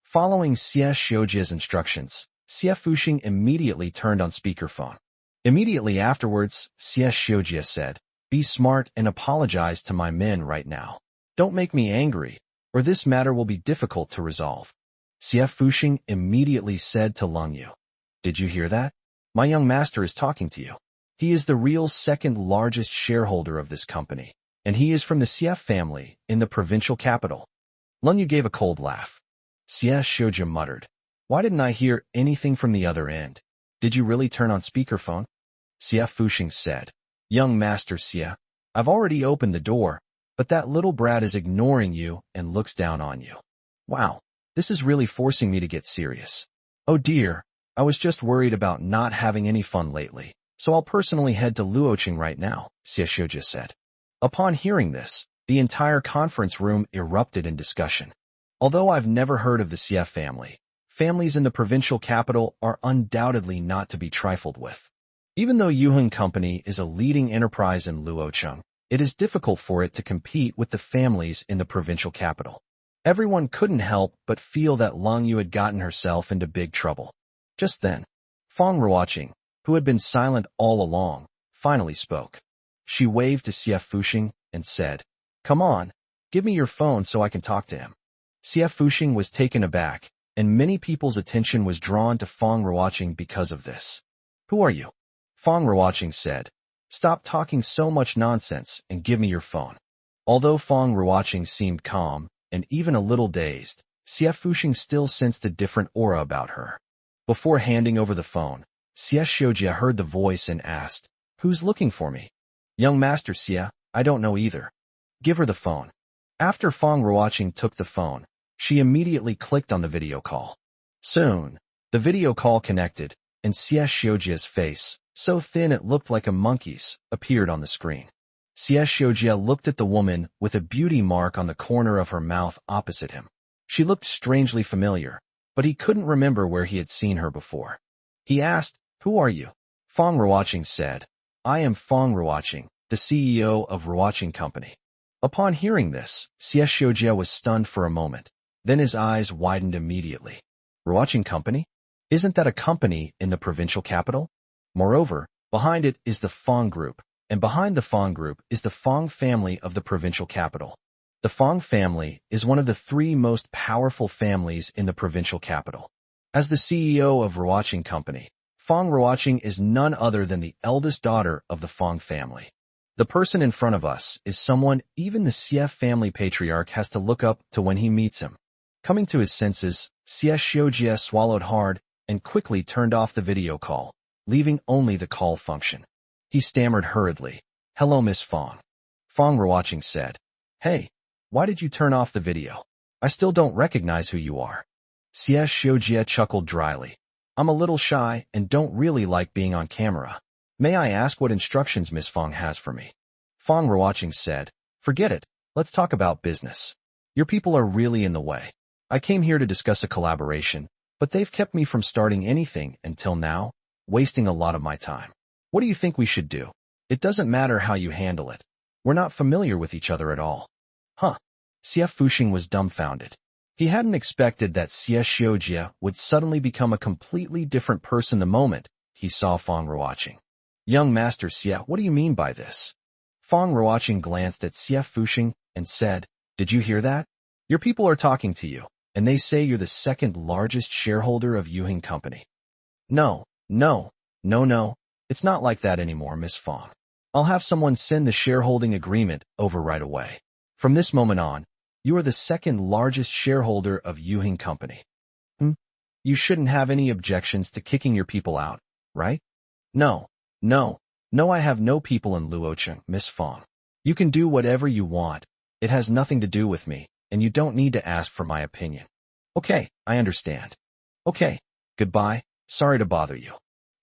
Speaker 1: Following Xie Xiujia's instructions, Xie Fuxing immediately turned on speakerphone. Immediately afterwards, Xie Xiujia said, "Be smart and apologize to my men right now. Don't make me angry, or this matter will be difficult to resolve." Xie Fuxing immediately said to Lung Yu, "Did you hear that? My young master is talking to you. He is the real second largest shareholder of this company, and he is from the Xie family in the provincial capital." Lung Yu gave a cold laugh. Xie Xiujia muttered, "Why didn't I hear anything from the other end? Did you really turn on speakerphone?" Xie Fuxing said, "Young Master Xie, I've already opened the door, but that little brat is ignoring you and looks down on you. Wow, this is really forcing me to get serious. Oh dear, I was just worried about not having any fun lately. So I'll personally head to Luoqing right now," Xie Xiujia said. Upon hearing this, the entire conference room erupted in discussion. Although I've never heard of the Xie family, families in the provincial capital are undoubtedly not to be trifled with. Even though Yuheng Company is a leading enterprise in Luocheng, it is difficult for it to compete with the families in the provincial capital. Everyone couldn't help but feel that Lung Yu had gotten herself into big trouble. Just then, Feng Ruoqing, who had been silent all along, finally spoke. She waved to Xie Fuxing and said, "Come on, give me your phone so I can talk to him." Xie Fuxing was taken aback, and many people's attention was drawn to Feng Ruoqing because of this. "Who are you?" Feng Ruoqing said. "Stop talking so much nonsense and give me your phone." Although Feng Ruoqing seemed calm and even a little dazed, Xie Fuxing still sensed a different aura about her. Before handing over the phone, Xie Xiujia heard the voice and asked, "Who's looking for me?" "Young Master Xie, I don't know either." "Give her the phone." After Feng Ruoqing took the phone, she immediately clicked on the video call. Soon, the video call connected, and Xie Xiujia's face, so thin it looked like a monkey's, appeared on the screen. Xie Xiujia looked at the woman with a beauty mark on the corner of her mouth opposite him. She looked strangely familiar, but he couldn't remember where he had seen her before. He asked, "Who are you?" Feng Ruoqing said, "I am Feng Ruoqing, the CEO of Ruoqing Company." Upon hearing this, Xie Xiujia was stunned for a moment. Then his eyes widened immediately. Ruoqing Company? Isn't that a company in the provincial capital? Moreover, behind it is the Feng Group, and behind the Feng Group is the Feng family of the provincial capital. The Feng family is one of the 3 most powerful families in the provincial capital. As the CEO of Ruoqing Company, Feng Ruoqing is none other than the eldest daughter of the Feng family. The person in front of us is someone even the CF family patriarch has to look up to when he meets him. Coming to his senses, CS Xiujie swallowed hard and quickly turned off the video call, leaving only the call function. He stammered hurriedly, "Hello, Miss Fong." Fong Ruoqing said, "Hey, why did you turn off the video? I still don't recognize who you are." CS Xiujie chuckled dryly. "I'm a little shy and don't really like being on camera. May I ask what instructions Miss Fong has for me?" Fong Ruoqing said, "Forget it. Let's talk about business. Your people are really in the way. I came here to discuss a collaboration, but they've kept me from starting anything until now, wasting a lot of my time. What do you think we should do? It doesn't matter how you handle it. We're not familiar with each other at all." Huh. CF Fuxing was dumbfounded. He hadn't expected that CS Xiujie would suddenly become a completely different person the moment he saw Fong Ruoqing. "Young Master Xie, what do you mean by this?" Fong Ruoqing glanced at CF Fuxing and said, "Did you hear that? Your people are talking to you, and they say you're the second largest shareholder of Yuhing Company." No, it's not like that anymore, Miss Fong. I'll have someone send the shareholding agreement over right away. From this moment on, you are the second largest shareholder of Yuhing Company. You shouldn't have any objections to kicking your people out, right? No, I have no people in Luocheng, Miss Fong. You can do whatever you want. It has nothing to do with me, and you don't need to ask for my opinion. Okay, I understand. Okay, goodbye, sorry to bother you.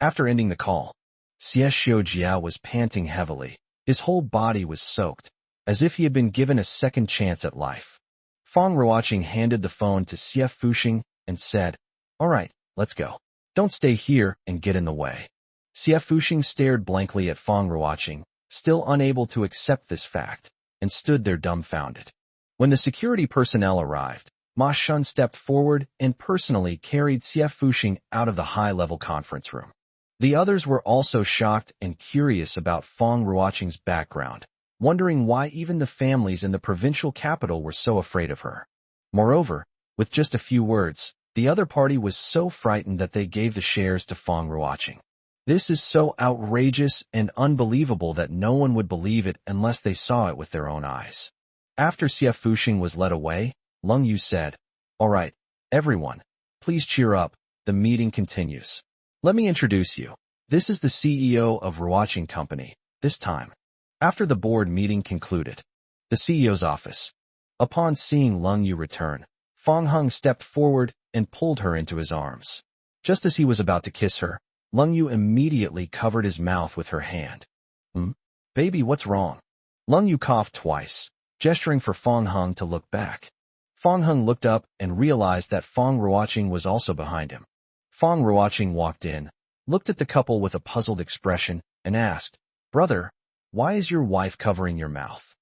Speaker 1: After ending the call, CS Xiujie was panting heavily. His whole body was soaked, as if he had been given a second chance at life. Fong Ruoqing handed the phone to CF Fuxing and said, "All right, let's go. Don't stay here and get in the way." CF Fuxing stared blankly at Fong Ruoqing, still unable to accept this fact, and stood there dumbfounded. When the security personnel arrived, Ma Shun stepped forward and personally carried CF Fuxing out of the high-level conference room. The others were also shocked and curious about Fong Ruoqing's background, wondering why even the families in the provincial capital were so afraid of her. Moreover, with just a few words, the other party was so frightened that they gave the shares to Fong Ruoqing. This is so outrageous and unbelievable that no one would believe it unless they saw it with their own eyes. After CF Fuxing was led away, Lung Yu said, "All right, everyone, please cheer up, the meeting continues. Let me introduce you. This is the CEO of Ruoqing Company, this time." After the board meeting concluded, the CEO's office. Upon seeing Lung Yu return, Fong Hung stepped forward and pulled her into his arms. Just as he was about to kiss her, Lung Yu immediately covered his mouth with her hand. Baby, what's wrong?" Lung Yu coughed twice, gesturing for Fong Hung to look back. Fong Hung looked up and realized that Fong Ruoqing was also behind him. Fong Ruoqing walked in, looked at the couple with a puzzled expression, and asked, "Brother, why is your wife covering your mouth?"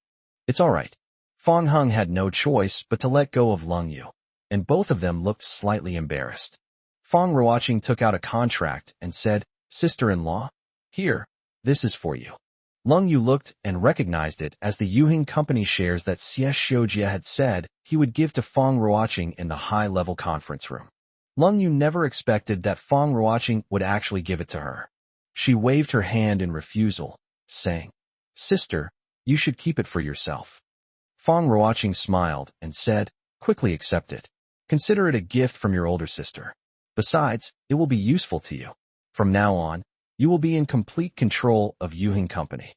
Speaker 1: "It's all right." Fong Hung had no choice but to let go of Lung Yu, and both of them looked slightly embarrassed. Fong Ruoqing took out a contract and said, "Sister-in-law, here, this is for you." Lung Yu looked and recognized it as the Yuhing Company shares that CS Xiujie had said he would give to Fong Ruoqing in the high-level conference room. Lung Yu never expected that Fong Ruoqing would actually give it to her. She waved her hand in refusal, saying, "Sister, you should keep it for yourself." Fong Ruoqing smiled and said, "Quickly accept it. Consider it a gift from your older sister. Besides, it will be useful to you. From now on, you will be in complete control of Yuhing Company."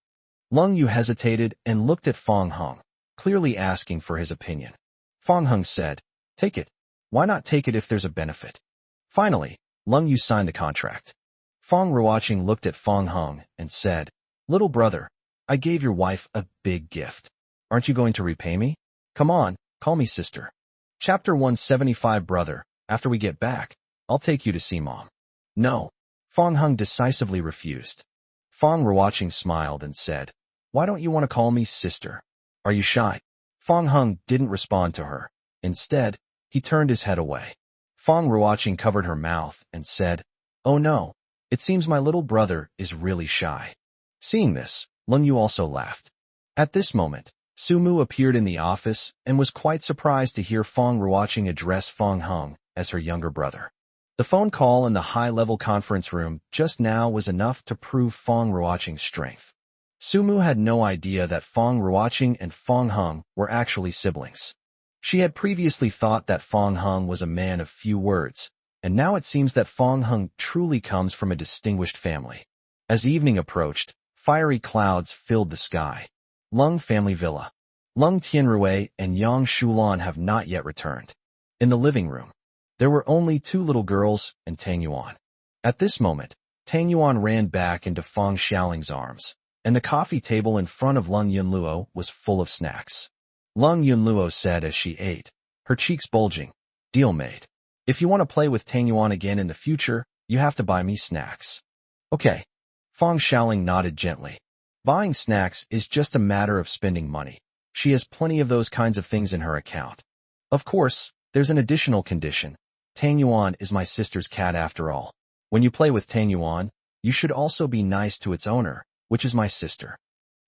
Speaker 1: Lung Yu hesitated and looked at Fong Hung, clearly asking for his opinion. Fong Hung said, "Take it. Why not take it if there's a benefit?" Finally, Lung Yu signed the contract. Fong Ruoqing looked at Fong Hung and said, "Little brother, I gave your wife a big gift. Aren't you going to repay me? Come on, call me sister." Chapter 175 Brother, after we get back, I'll take you to see Mom. No. Fong Hung decisively refused. Fong Ruoqing smiled and said, "Why don't you want to call me sister? Are you shy?" Fong Hung didn't respond to her. Instead, he turned his head away. Fong Ruoqing covered her mouth and said, "Oh no, it seems my little brother is really shy." Seeing this, Lung Yu also laughed. At this moment, Su Mu appeared in the office and was quite surprised to hear Fong Ruoqing address Fong Hung as her younger brother. The phone call in the high-level conference room just now was enough to prove Fong Ruoqing's strength. Sumu had no idea that Fong Ruoqing and Fong Hung were actually siblings. She had previously thought that Fong Hung was a man of few words, and now it seems that Fong Hung truly comes from a distinguished family. As evening approached, fiery clouds filled the sky. Lung family villa. Lung Tianrui and Yang Shulan have not yet returned. In the living room, there were only two little girls and Tang Yuan. At this moment, Tang Yuan ran back into Fong Xiaoling's arms, and the coffee table in front of Lung Yunluo was full of snacks. Lung Yunluo said as she ate, her cheeks bulging, "Deal made. If you want to play with Tang Yuan again in the future, you have to buy me snacks." "Okay." Fong Xiaoling nodded gently. Buying snacks is just a matter of spending money. She has plenty of those kinds of things in her account. Of course, there's an additional condition. Tang Yuan is my sister's cat after all. When you play with Tang Yuan, you should also be nice to its owner, which is my sister.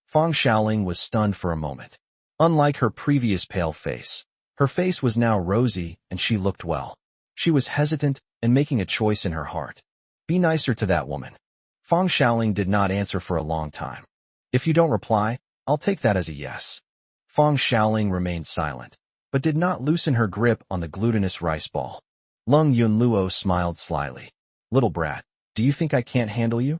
Speaker 1: Fong Xiaoling was stunned for a moment. Unlike her previous pale face, her face was now rosy and she looked well. She was hesitant and making a choice in her heart. Be nicer to that woman. Fong Xiaoling did not answer for a long time. If you don't reply, I'll take that as a yes. Fong Xiaoling remained silent, but did not loosen her grip on the glutinous rice ball. Lung Yunluo smiled slyly. "Little brat, do you think I can't handle you?"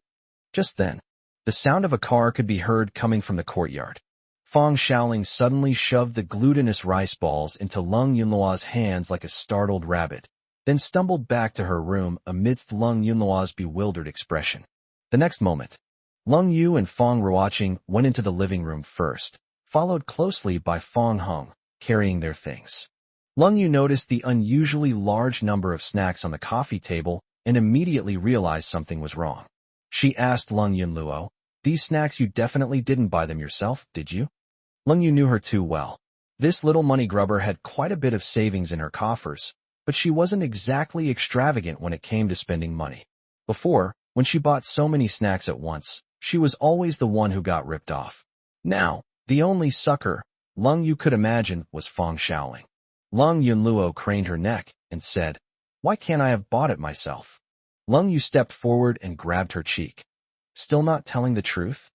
Speaker 1: Just then, the sound of a car could be heard coming from the courtyard. Fong Xiaoling suddenly shoved the glutinous rice balls into Lung Yunluo's hands like a startled rabbit, then stumbled back to her room amidst Lung Yunluo's bewildered expression. The next moment, Lung Yu and Fong Ruoqing went into the living room first, followed closely by Fong Hung, carrying their things. Lung Yu noticed the unusually large number of snacks on the coffee table and immediately realized something was wrong. She asked Lung Yunluo, "These snacks, you definitely didn't buy them yourself, did you?" Lung Yu knew her too well. This little money grubber had quite a bit of savings in her coffers, but she wasn't exactly extravagant when it came to spending money. Before, when she bought so many snacks at once, she was always the one who got ripped off. Now, the only sucker Lung Yu could imagine was Fong Xiaoling. Lung Yunluo craned her neck and said, "Why can't I have bought it myself?" Lung Yu stepped forward and grabbed her cheek. "Still not telling the truth?"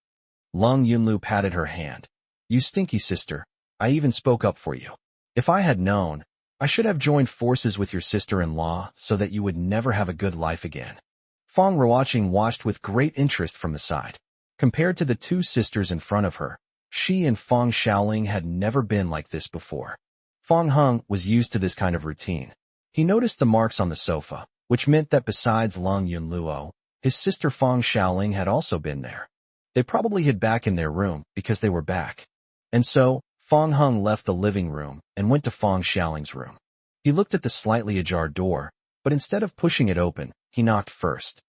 Speaker 1: Lung Yunlu patted her hand. "You stinky sister, I even spoke up for you. If I had known, I should have joined forces with your sister-in-law so that you would never have a good life again." Fong Ruoqing watched with great interest from the side. Compared to the two sisters in front of her, she and Fong Xiaoling had never been like this before. Fong Hung was used to this kind of routine. He noticed the marks on the sofa, which meant that besides Lung Yunluo, his sister Fong Xiaoling had also been there. They probably hid back in their room because they were back. And so, Fong Hung left the living room and went to Fong Xiaoling's room. He looked at the slightly ajar door, but instead of pushing it open, he knocked first.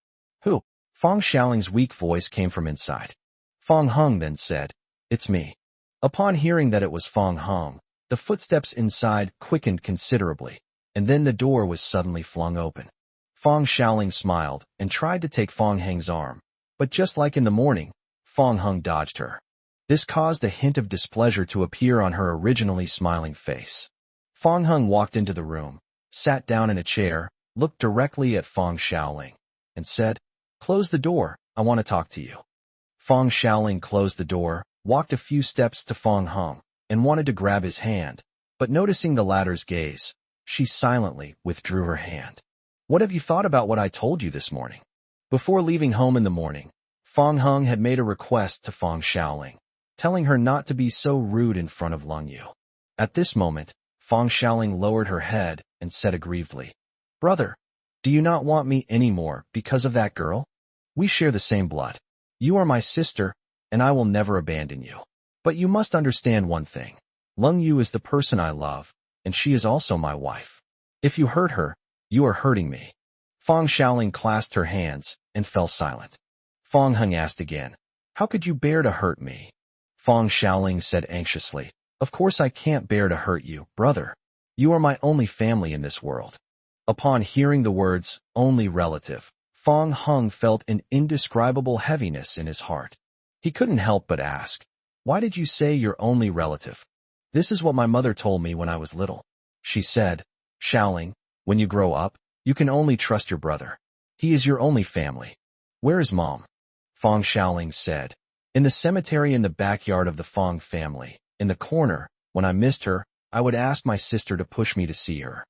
Speaker 1: "Who?" Fong Xiaoling's weak voice came from inside. Fong Hung then said, "It's me." Upon hearing that it was Fong Hung, the footsteps inside quickened considerably, and then the door was suddenly flung open. Fong Xiaoling smiled and tried to take Fong Hung's arm, but just like in the morning, Fong Hung dodged her. This caused a hint of displeasure to appear on her originally smiling face. Fong Hung walked into the room, sat down in a chair, looked directly at Fong Xiaoling, and said, "Close the door, I want to talk to you." Fong Xiaoling closed the door, walked a few steps to Fong Hung, and wanted to grab his hand, but noticing the latter's gaze, she silently withdrew her hand. "What have you thought about what I told you this morning?" Before leaving home in the morning, Fong Hung had made a request to Fong Xiaoling, telling her not to be so rude in front of Lung Yu. At this moment, Fong Xiaoling lowered her head and said aggrievedly, "Brother, do you not want me anymore because of that girl? We share the same blood. You are my sister, and I will never abandon you. But you must understand one thing. Lung Yu is the person I love, and she is also my wife. If you hurt her, you are hurting me." Fong Xiaoling clasped her hands and fell silent. Fong Hung asked again, "How could you bear to hurt me?" Fong Xiaoling said anxiously, "Of course I can't bear to hurt you, brother. You are my only family in this world." Upon hearing the words, "only relative," Fong Hung felt an indescribable heaviness in his heart. He couldn't help but ask, "Why did you say your only relative?" "This is what my mother told me when I was little. She said, 'Xiaoling, when you grow up, you can only trust your brother. He is your only family.'" "Where is Mom?" Fong Xiaoling said. In the cemetery in the backyard of the Fong family, in the corner, when I missed her, I would ask my sister to push me to see her.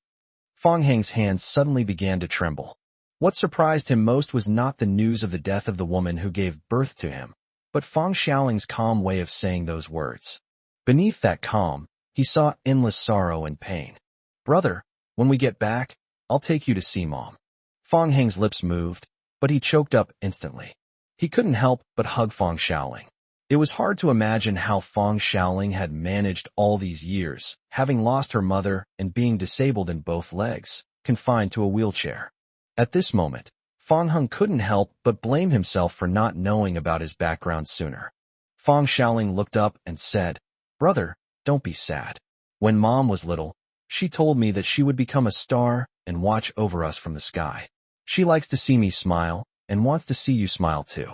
Speaker 1: Fong Heng's hands suddenly began to tremble. What surprised him most was not the news of the death of the woman who gave birth to him, but Fong Xiaoling's calm way of saying those words. Beneath that calm, he saw endless sorrow and pain. Brother, when we get back, I'll take you to see Mom. Fong Heng's lips moved, but he choked up instantly. He couldn't help but hug Fong Xiaoling. It was hard to imagine how Fong Xiaoling had managed all these years, having lost her mother and being disabled in both legs, confined to a wheelchair. At this moment, Fong Heng couldn't help but blame himself for not knowing about his background sooner. Fong Xiaoling looked up and said, Brother, don't be sad. When Mom was little, she told me that she would become a star and watch over us from the sky. She likes to see me smile and wants to see you smile too.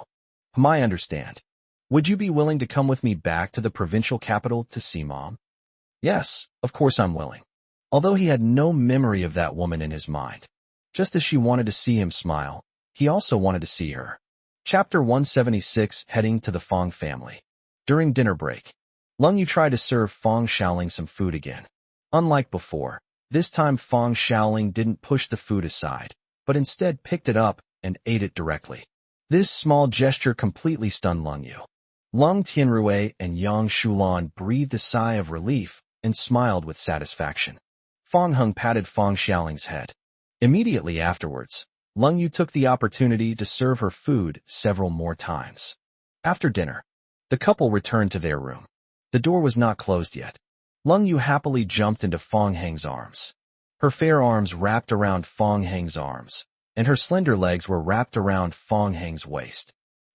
Speaker 1: I understand. Would you be willing to come with me back to the provincial capital to see Mom? Yes, of course I'm willing. Although he had no memory of that woman in his mind. Just as she wanted to see him smile, he also wanted to see her. Chapter 176, Heading to the Fong family. During dinner break, Lung Yu tried to serve Fong Xiaoling some food again. Unlike before, this time Fong Xiaoling didn't push the food aside, but instead picked it up and ate it directly. This small gesture completely stunned Lung Yu. Lung Tianrui and Yang Shulan breathed a sigh of relief and smiled with satisfaction. Fong Heng patted Fong Xiaoling's head. Immediately afterwards, Lung Yu took the opportunity to serve her food several more times. After dinner, the couple returned to their room. The door was not closed yet. Lung Yu happily jumped into Fong Heng's arms. Her fair arms wrapped around Fong Heng's arms, and her slender legs were wrapped around Fong Heng's waist.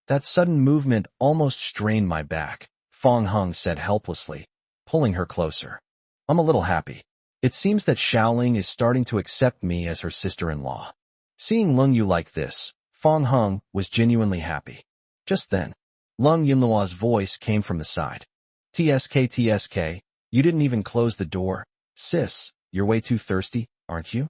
Speaker 1: That sudden movement almost strained my back, Fong Heng said helplessly, pulling her closer. I'm a little happy. It seems that Xiaoling is starting to accept me as her sister-in-law. Seeing Lung Yu like this, Fong Heng was genuinely happy. Just then, Lung Yunluo's voice came from the side. TSK, you didn't even close the door. Sis, you're way too thirsty, aren't you?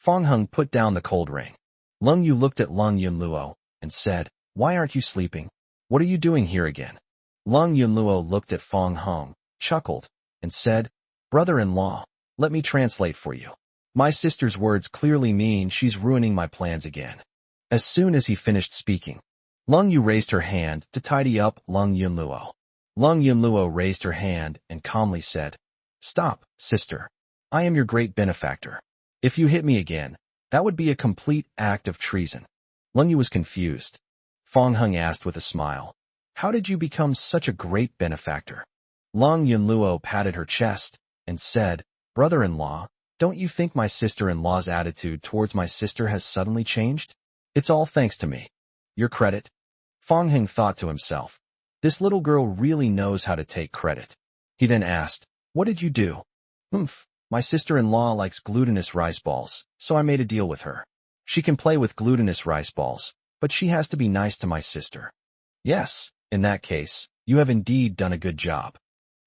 Speaker 1: Fong Heng put down the cold ring. Lung Yu looked at Lung Yunluo and said, Why aren't you sleeping? What are you doing here again? Lung Yunluo looked at Fong Heng, chuckled, and said, Brother-in-law, let me translate for you. My sister's words clearly mean she's ruining my plans again. As soon as he finished speaking, Lung Yu raised her hand to tidy up Lung Yunluo. Lung Yunluo raised her hand and calmly said, Stop, sister. I am your great benefactor. If you hit me again, that would be a complete act of treason. Lung Yu was confused. Fong Heng asked with a smile, How did you become such a great benefactor? Lung Yunluo patted her chest and said, Brother-in-law, don't you think my sister-in-law's attitude towards my sister has suddenly changed? It's all thanks to me. Your credit? Fong Heng thought to himself. This little girl really knows how to take credit. He then asked, What did you do? My sister-in-law likes glutinous rice balls, so I made a deal with her. She can play with glutinous rice balls, but she has to be nice to my sister. Yes, in that case, you have indeed done a good job.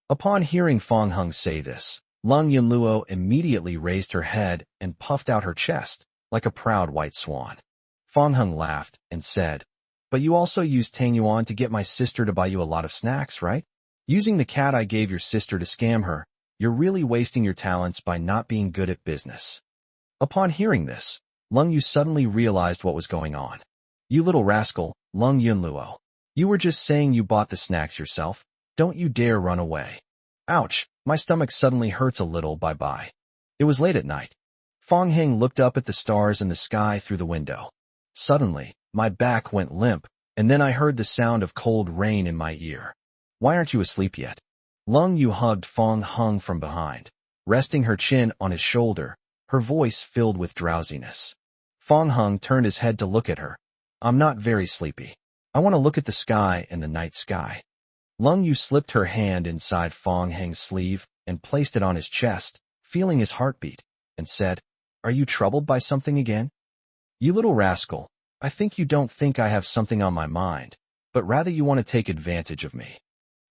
Speaker 1: Upon hearing Fong Heng say this, Lung Yunluo immediately raised her head and puffed out her chest, like a proud white swan. Fong Heng laughed and said, But you also used Tang Yuan to get my sister to buy you a lot of snacks, right? Using the cat I gave your sister to scam her, you're really wasting your talents by not being good at business. Upon hearing this, Lung Yu suddenly realized what was going on. You little rascal, Lung Yunluo. You were just saying you bought the snacks yourself. Don't you dare run away. Ouch, my stomach suddenly hurts a little, bye-bye. It was late at night. Fong Heng looked up at the stars in the sky through the window. Suddenly, my back went limp, and then I heard the sound of cold rain in my ear. Why aren't you asleep yet? Lung Yu hugged Fong Heng from behind, resting her chin on his shoulder, her voice filled with drowsiness. Fong Heng turned his head to look at her. I'm not very sleepy. I want to look at the sky and the night sky. Lung Yu slipped her hand inside Fong Heng's sleeve and placed it on his chest, feeling his heartbeat, and said, Are you troubled by something again? You little rascal, I think you don't think I have something on my mind, but rather you want to take advantage of me.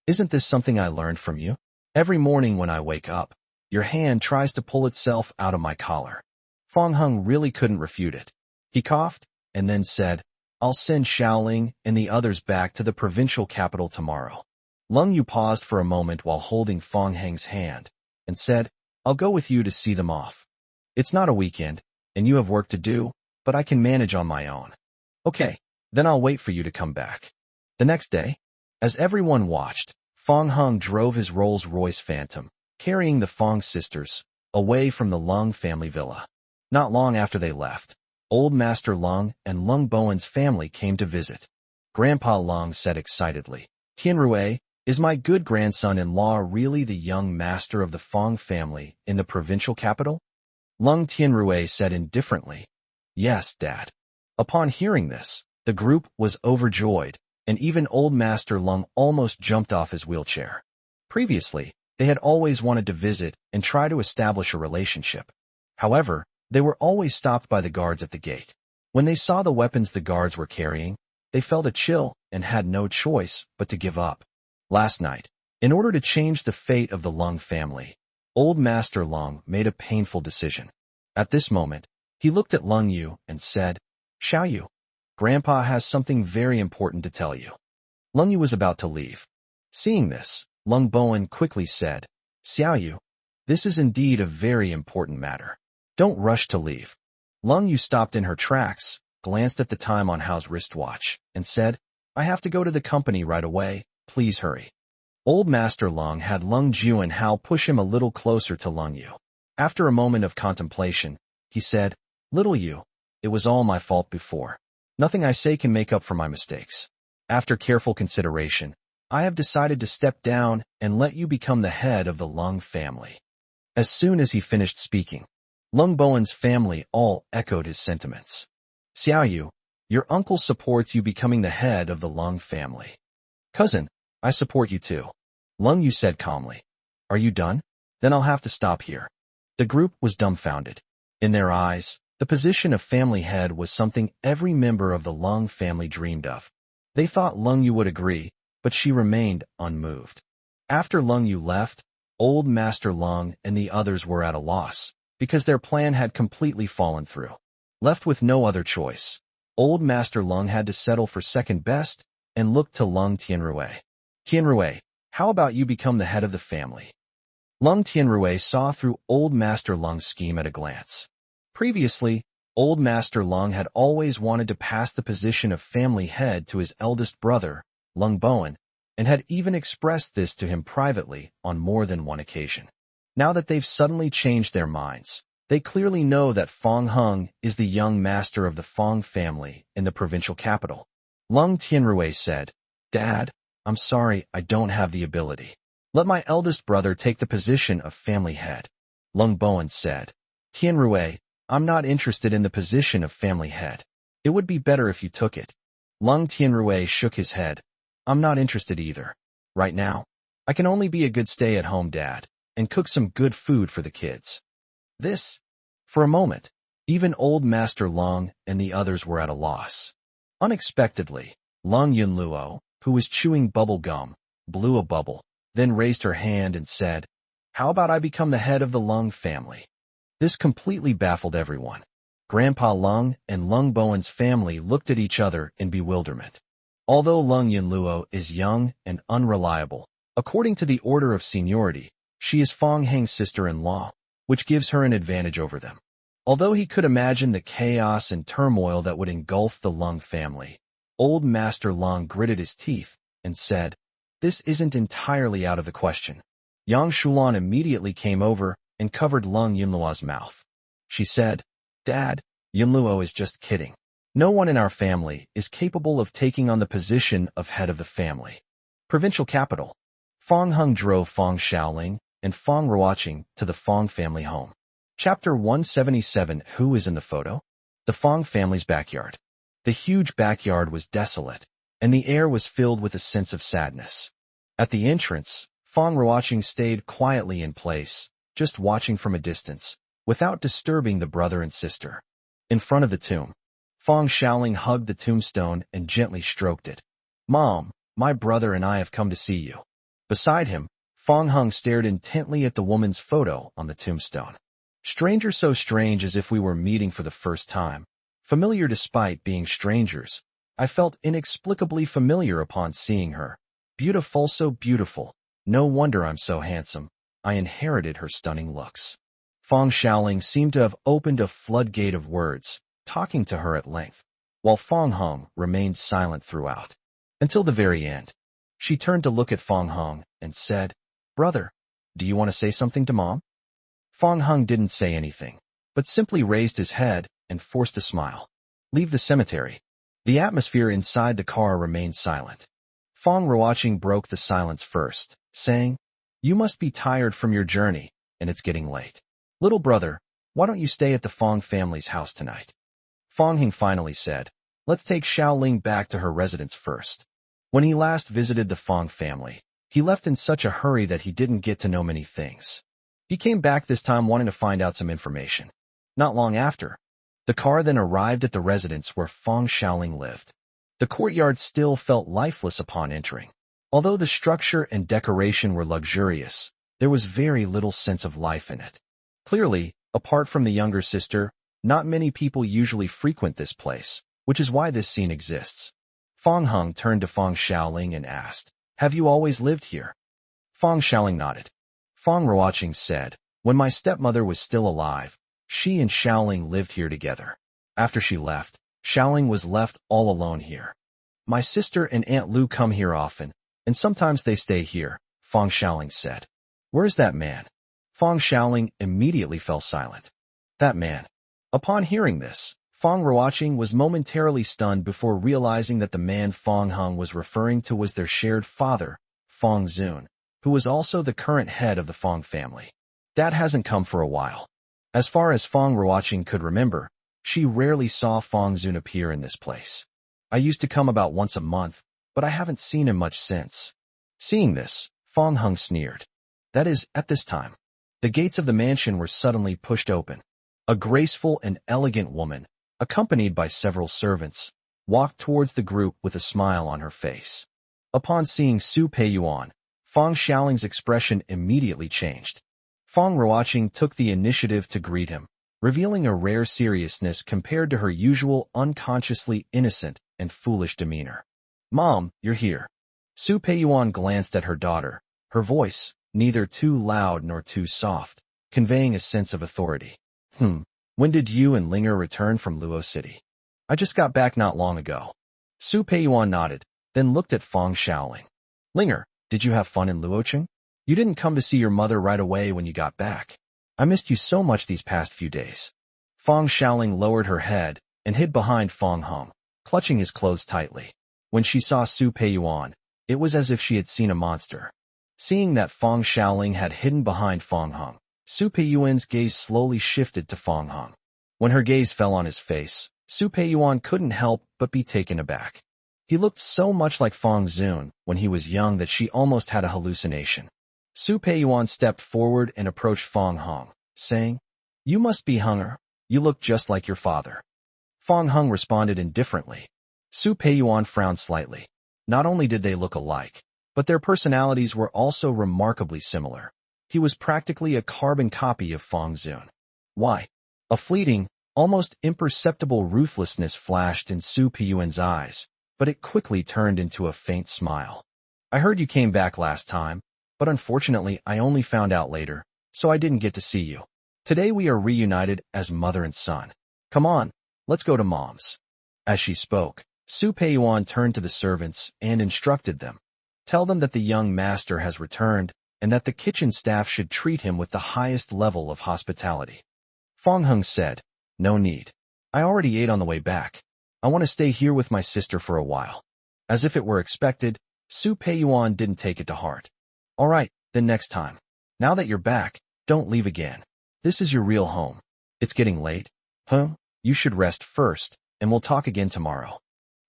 Speaker 1: Isn't this something I learned from you? Every morning when I wake up, your hand tries to pull itself out of my collar. Fong Heng really couldn't refute it. He coughed and then said, I'll send Xiaoling and the others back to the provincial capital tomorrow. Leng Yu paused for a moment while holding Fang Heng's hand, and said, I'll go with you to see them off. It's not a weekend, and you have work to do, but I can manage on my own. Okay, then I'll wait for you to come back. The next day, as everyone watched, Fang Heng drove his Rolls-Royce Phantom, carrying the Fang sisters, away from the Leng family villa. Not long after they left, Old Master Leng and Leng Bowen's family came to visit. Grandpa Leng said excitedly, Tianrui, is my good grandson-in-law really the young master of the Fang family in the provincial capital? Leng Tianrui said indifferently, Yes, Dad. Upon hearing this, the group was overjoyed, and even Old Master Leng almost jumped off his wheelchair. Previously, they had always wanted to visit and try to establish a relationship. However, they were always stopped by the guards at the gate. When they saw the weapons the guards were carrying, they felt a chill and had no choice but to give up. Last night, in order to change the fate of the Leng family, Old Master Leng made a painful decision. At this moment, he looked at Leng Yu and said, Xiao Yu, Grandpa has something very important to tell you. Leng Yu was about to leave. Seeing this, Leng Bowen quickly said, Xiao Yu, this is indeed a very important matter. Don't rush to leave. Leng Yu stopped in her tracks, glanced at the time on Hao's wristwatch, and said, I have to go to the company right away, please hurry. Old Master Leng had Leng Ju and Hao push him a little closer to Leng Yu. After a moment of contemplation, he said, Little Yu, it was all my fault before. Nothing I say can make up for my mistakes. After careful consideration, I have decided to step down and let you become the head of the Leng family. As soon as he finished speaking, Leng Bowen's family all echoed his sentiments. Xiao Yu, your uncle supports you becoming the head of the Leng family. Cousin, I support you too. Leng Yu said calmly. Are you done? Then I'll have to stop here. The group was dumbfounded. In their eyes, the position of family head was something every member of the Leng family dreamed of. They thought Leng Yu would agree, but she remained unmoved. After Leng Yu left, Old Master Leng and the others were at a loss, because their plan had completely fallen through. Left with no other choice, Old Master Leng had to settle for second best and looked to Leng Tianrui. Tianrui, how about you become the head of the family? Leng Tianrui saw through Old Master Leng's scheme at a glance. Previously, Old Master Leng had always wanted to pass the position of family head to his eldest brother, Leng Bowen, and had even expressed this to him privately on more than one occasion. Now that they've suddenly changed their minds, they clearly know that Fang Heng is the young master of the Fang family in the provincial capital. Leng Tianrui said, Dad, I'm sorry I don't have the ability. Let my eldest brother take the position of family head. Leng Bowen said, Tianrui, I'm not interested in the position of family head. It would be better if you took it. Leng Tianrui shook his head. I'm not interested either. Right now, I can only be a good stay-at-home dad and cook some good food for the kids. For a moment, even Old Master Leng and the others were at a loss. Unexpectedly, Leng Yunluo, who was chewing bubble gum, blew a bubble, then raised her hand and said, How about I become the head of the Leng family? This completely baffled everyone. Grandpa Leng and Leng Bowen's family looked at each other in bewilderment. Although Leng Yunluo is young and unreliable, according to the order of seniority, she is Fang Heng's sister-in-law, which gives her an advantage over them. Although he could imagine the chaos and turmoil that would engulf the Leng family, Old Master Leng gritted his teeth and said, This isn't entirely out of the question. Yang Shulan immediately came over and covered Leng Yunluo's mouth. She said, Dad, Yunluo is just kidding. No one in our family is capable of taking on the position of head of the family. Provincial capital. Fang Heng drove Fang Xiaoling and Fang Ruoqing to the Fang family home. Chapter 177. Who is in the photo? The Fang family's backyard. The huge backyard was desolate, and the air was filled with a sense of sadness. At the entrance, Fang Ruoqing stayed quietly in place, just watching from a distance, without disturbing the brother and sister. In front of the tomb, Fang Xiaoling hugged the tombstone and gently stroked it. Mom, my brother and I have come to see you. Beside him, Fang Heng stared intently at the woman's photo on the tombstone. Stranger, so strange as if we were meeting for the first time. Familiar despite being strangers, I felt inexplicably familiar upon seeing her. Beautiful, so beautiful. No wonder I'm so handsome. I inherited her stunning looks. Fong Xiaoling seemed to have opened a floodgate of words, talking to her at length, while Fong Hong remained silent throughout. Until the very end. She turned to look at Fong Hong and said, "Brother, do you want to say something to Mom?" Fong Hong didn't say anything, but simply raised his head and forced a smile. Leave the cemetery. The atmosphere inside the car remained silent. Fong Ruoqing broke the silence first, saying, "You must be tired from your journey, and it's getting late. Little brother, why don't you stay at the Fong family's house tonight?" Fong Hing finally said, "Let's take Xiaoling back to her residence first." When he last visited the Fong family, he left in such a hurry that he didn't get to know many things. He came back this time wanting to find out some information. Not long after, the car then arrived at the residence where Fong Xiaoling lived. The courtyard still felt lifeless upon entering. Although the structure and decoration were luxurious, there was very little sense of life in it. Clearly, apart from the younger sister, not many people usually frequent this place, which is why this scene exists. Fong Hung turned to Fong Xiaoling and asked, "Have you always lived here?" Fong Xiaoling nodded. Fong Ruoqing said, "When my stepmother was still alive, she and Xiaoling lived here together. After she left, Xiaoling was left all alone here. My sister and Aunt Lu come here often, and sometimes they stay here," Fong Xiaoling said. "Where's that man?" Fong Xiaoling immediately fell silent. That man. Upon hearing this, Fong Ruoqing was momentarily stunned before realizing that the man Fong Hung was referring to was their shared father, Fong Zun, who was also the current head of the Fong family. Dad hasn't come for a while. As far as Fong Ruoqing could remember, she rarely saw Fong Zun appear in this place. "I used to come about once a month, but I haven't seen him much since." Seeing this, Fong Hung sneered. That is, at this time, the gates of the mansion were suddenly pushed open. A graceful and elegant woman, accompanied by several servants, walked towards the group with a smile on her face. Upon seeing Su Peiyuan, Fong Xiaoling's expression immediately changed. Fong Ruoqing took the initiative to greet him, revealing a rare seriousness compared to her usual unconsciously innocent and foolish demeanor. "Mom, you're here." Su Peiyuan glanced at her daughter, her voice, neither too loud nor too soft, conveying a sense of authority. When did you and Linger return from Luo City?" "I just got back not long ago." Su Peiyuan nodded, then looked at Fong Xiaoling. "Linger, did you have fun in Luocheng? You didn't come to see your mother right away when you got back. I missed you so much these past few days." Fong Xiaoling lowered her head and hid behind Fong Hung, clutching his clothes tightly. When she saw Su Peiyuan, it was as if she had seen a monster. Seeing that Fong Xiaoling had hidden behind Fong Hung, Su Peiyuan's gaze slowly shifted to Fong Hung. When her gaze fell on his face, Su Peiyuan couldn't help but be taken aback. He looked so much like Fong Zun when he was young that she almost had a hallucination. Su Peiyuan stepped forward and approached Fong Hung, saying, "You must be Hunger. You look just like your father." Fong Hung responded indifferently. Su Peiyuan frowned slightly. Not only did they look alike, but their personalities were also remarkably similar. He was practically a carbon copy of Fong Zun. Why? A fleeting, almost imperceptible ruthlessness flashed in Su Peiyuan's eyes, but it quickly turned into a faint smile. "I heard you came back last time, but unfortunately I only found out later, so I didn't get to see you. Today we are reunited as mother and son. Come on, let's go to Mom's." As she spoke, Su Peiyuan turned to the servants and instructed them. "Tell them that the young master has returned and that the kitchen staff should treat him with the highest level of hospitality." Fong Hung said, "No need. I already ate on the way back. I want to stay here with my sister for a while." As if it were expected, Su Peiyuan didn't take it to heart. "All right, then next time. Now that you're back, don't leave again. This is your real home. It's getting late. You should rest first, and we'll talk again tomorrow."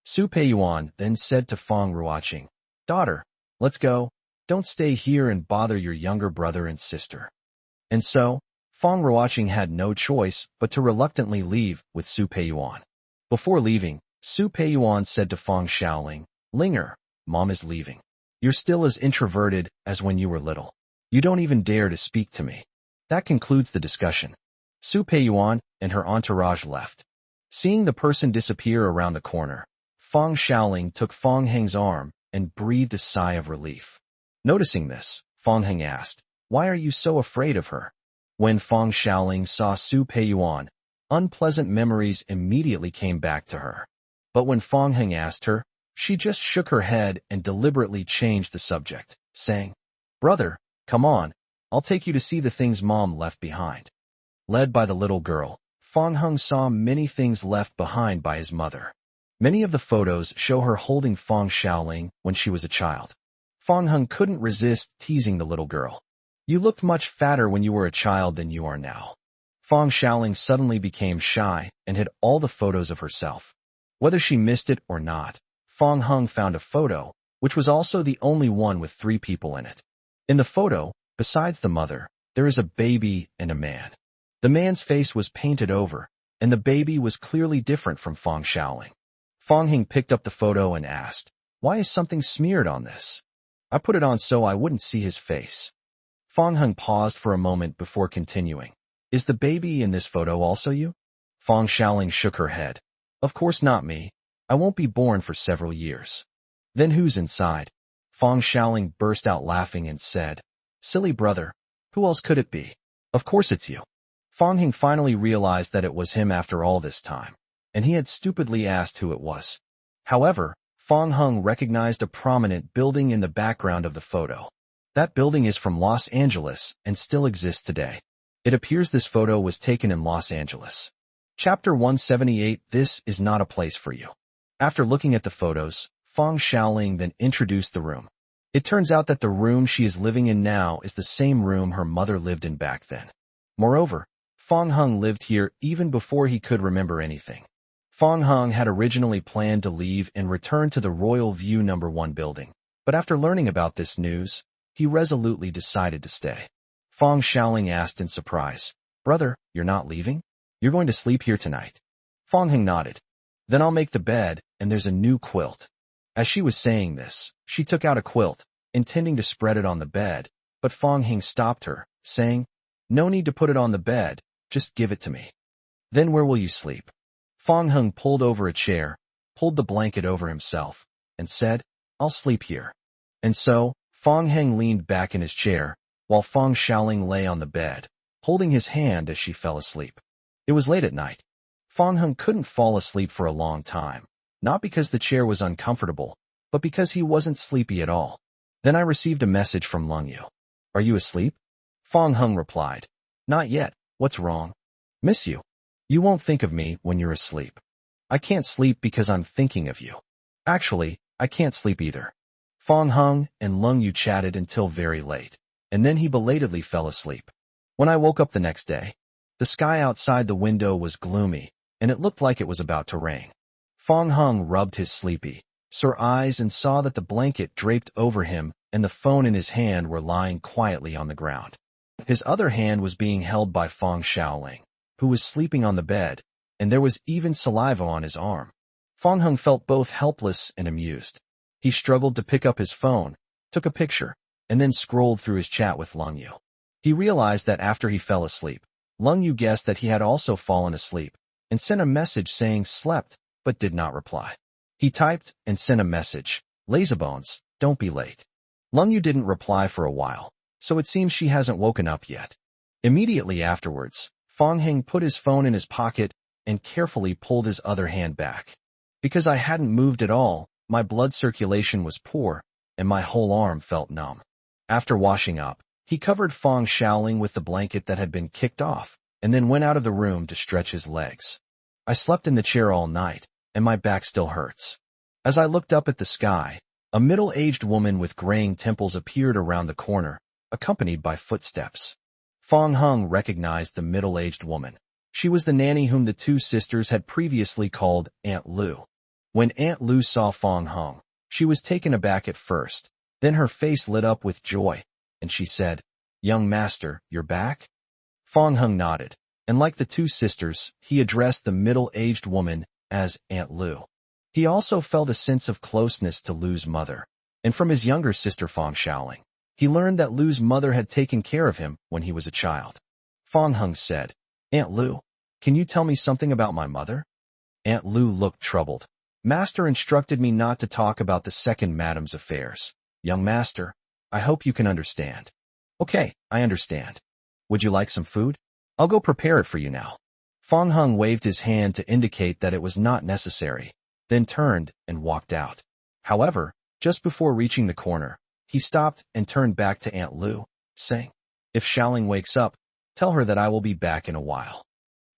Speaker 1: Su Peiyuan then said to Fong Ruoqing, "Daughter, let's go. Don't stay here and bother your younger brother and sister." And so, Fong Ruoqing had no choice but to reluctantly leave with Su Peiyuan. Before leaving, Su Peiyuan said to Fong Xiaoling, "Linger, Mom is leaving. You're still as introverted as when you were little. You don't even dare to speak to me." That concludes the discussion. Su Peiyuan and her entourage left. Seeing the person disappear around the corner, Fong Xiaoling took Fong Heng's arm and breathed a sigh of relief. Noticing this, Fong Heng asked, "Why are you so afraid of her?" When Fong Xiaoling saw Su Peiyuan, unpleasant memories immediately came back to her. But when Fong Heng asked her, she just shook her head and deliberately changed the subject, saying, "Brother, come on, I'll take you to see the things Mom left behind." Led by the little girl, Fong Heng saw many things left behind by his mother. Many of the photos show her holding Fong Xiaoling when she was a child. Fong Heng couldn't resist teasing the little girl. "You looked much fatter when you were a child than you are now." Fong Xiaoling suddenly became shy and hid all the photos of herself. Whether she missed it or not, Fong Heng found a photo, which was also the only one with 3 people in it. In the photo, besides the mother, there is a baby and a man. The man's face was painted over, and the baby was clearly different from Fong Xiaoling. Fong Heng picked up the photo and asked, "Why is something smeared on this?" "I put it on so I wouldn't see his face." Fong Heng paused for a moment before continuing. "Is the baby in this photo also you?" Fong Xiaoling shook her head. "Of course not me. I won't be born for several years." "Then who's inside?" Fong Xiaoling burst out laughing and said, "Silly brother, who else could it be? Of course it's you." Fong Heng finally realized that it was him after all this time, and he had stupidly asked who it was. However, Fong Heng recognized a prominent building in the background of the photo. That building is from Los Angeles and still exists today. It appears this photo was taken in Los Angeles. Chapter 178. This is not a place for you. After looking at the photos, Fong Xiaoling then introduced the room. It turns out that the room she is living in now is the same room her mother lived in back then. Moreover, Fong Heng lived here even before he could remember anything. Fong Heng had originally planned to leave and return to the Royal View No. 1 building, but after learning about this news, he resolutely decided to stay. Fong Xiaoling asked in surprise, "Brother, you're not leaving? You're going to sleep here tonight?" Fong Heng nodded. "Then I'll make the bed, and there's a new quilt." As she was saying this, she took out a quilt, intending to spread it on the bed, but Fong Heng stopped her, saying, "No need to put it on the bed, just give it to me." "Then where will you sleep?" Fong Heng pulled over a chair, pulled the blanket over himself, and said, "I'll sleep here." And so, Fong Heng leaned back in his chair, while Fong Xiaoling lay on the bed, holding his hand as she fell asleep. It was late at night. Fong Heng couldn't fall asleep for a long time, not because the chair was uncomfortable, but because he wasn't sleepy at all. Then I received a message from Lung Yu. "Are you asleep?" Fong Heng replied, "Not yet. What's wrong?" "Miss you. You won't think of me when you're asleep." "I can't sleep because I'm thinking of you." "Actually, I can't sleep either." Fong Heng and Lung Yu chatted until very late, and then he belatedly fell asleep. When I woke up the next day, the sky outside the window was gloomy, and it looked like it was about to rain. Fong Heng rubbed his sleepy, sore eyes and saw that the blanket draped over him and the phone in his hand were lying quietly on the ground. His other hand was being held by Fong Xiaoling, who was sleeping on the bed, and there was even saliva on his arm. Fong Heng felt both helpless and amused. He struggled to pick up his phone, took a picture, and then scrolled through his chat with Lung Yu. He realized that after he fell asleep, Lung Yu guessed that he had also fallen asleep, and sent a message saying slept, but did not reply. He typed and sent a message, "Lazybones, don't be late." Lung Yu didn't reply for a while, so it seems she hasn't woken up yet. Immediately afterwards, Fong Heng put his phone in his pocket and carefully pulled his other hand back. "Because I hadn't moved at all, my blood circulation was poor, and my whole arm felt numb." After washing up, he covered Fong Xiaoling with the blanket that had been kicked off, and then went out of the room to stretch his legs. "I slept in the chair all night, and my back still hurts." As I looked up at the sky, a middle-aged woman with graying temples appeared around the corner, accompanied by footsteps. Fong Heng recognized the middle-aged woman. She was the nanny whom the 2 sisters had previously called Aunt Lu. When Aunt Lu saw Fong Heng, she was taken aback at first, then her face lit up with joy, and she said, "Young master, you're back?" Fong Heng nodded, and like the 2 sisters, he addressed the middle-aged woman as Aunt Lu. He also felt a sense of closeness to Lu's mother, and from his younger sister Fong Xiaoling, he learned that Lu's mother had taken care of him when he was a child. Fong Heng said, "Aunt Lu, can you tell me something about my mother?" Aunt Lu looked troubled. Master instructed me not to talk about the second madam's affairs. Young master, I hope you can understand. Okay, I understand. Would you like some food? I'll go prepare it for you now. Fong Hung waved his hand to indicate that it was not necessary, then turned and walked out. However, just before reaching the corner, he stopped and turned back to Aunt Lu, saying, "If Xiaoling wakes up, tell her that I will be back in a while."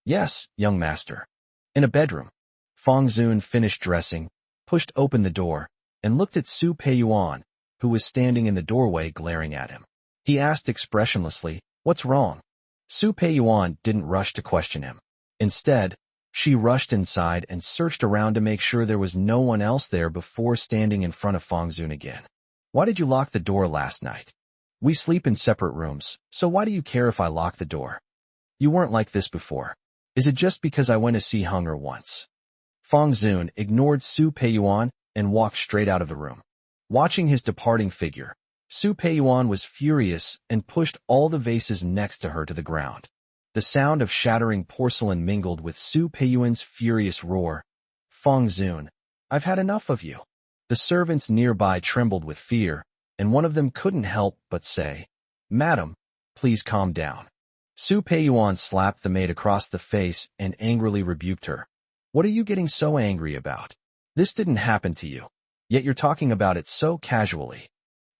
Speaker 1: "Yes, young master." In a bedroom, Fong Zun finished dressing, pushed open the door, and looked at Su Peiyuan, who was standing in the doorway glaring at him. He asked expressionlessly, "What's wrong?" Su Peiyuan didn't rush to question him. Instead, she rushed inside and searched around to make sure there was no one else there before standing in front of Fong Zun again. "Why did you lock the door last night? We sleep in separate rooms, so why do you care if I lock the door? You weren't like this before. Is it just because I went to see Hunger once?" Fong Zun ignored Su Peiyuan and walked straight out of the room. Watching his departing figure, Su Peiyuan was furious and pushed all the vases next to her to the ground. The sound of shattering porcelain mingled with Su Peiyuan's furious roar. "Fong Zun, I've had enough of you." The servants nearby trembled with fear, and one of them couldn't help but say, "Madam, please calm down." Su Peiyuan slapped the maid across the face and angrily rebuked her. "What are you getting so angry about? This didn't happen to you, yet you're talking about it so casually."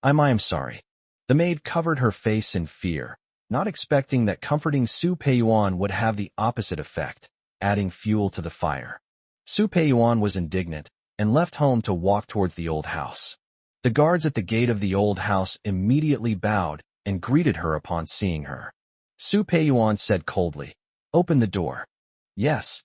Speaker 1: I am sorry." The maid covered her face in fear, not expecting that comforting Su Peiyuan would have the opposite effect, adding fuel to the fire. Su Peiyuan was indignant and left home to walk towards the old house. The guards at the gate of the old house immediately bowed and greeted her upon seeing her. Su Peiyuan said coldly, "Open the door." "Yes."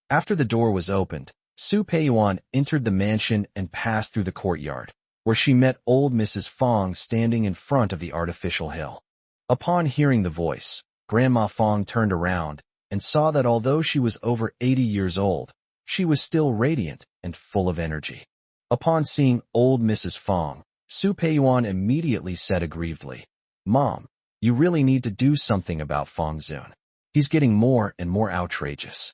Speaker 1: After the door was opened, Su Peiyuan entered the mansion and passed through the courtyard, where she met old Mrs. Fong standing in front of the artificial hill. Upon hearing the voice, Grandma Fong turned around and saw that although she was over 80 years old, she was still radiant and full of energy. Upon seeing old Mrs. Fong, Su Peiyuan immediately said aggrievedly, "Mom, you really need to do something about Fong Zun. He's getting more and more outrageous."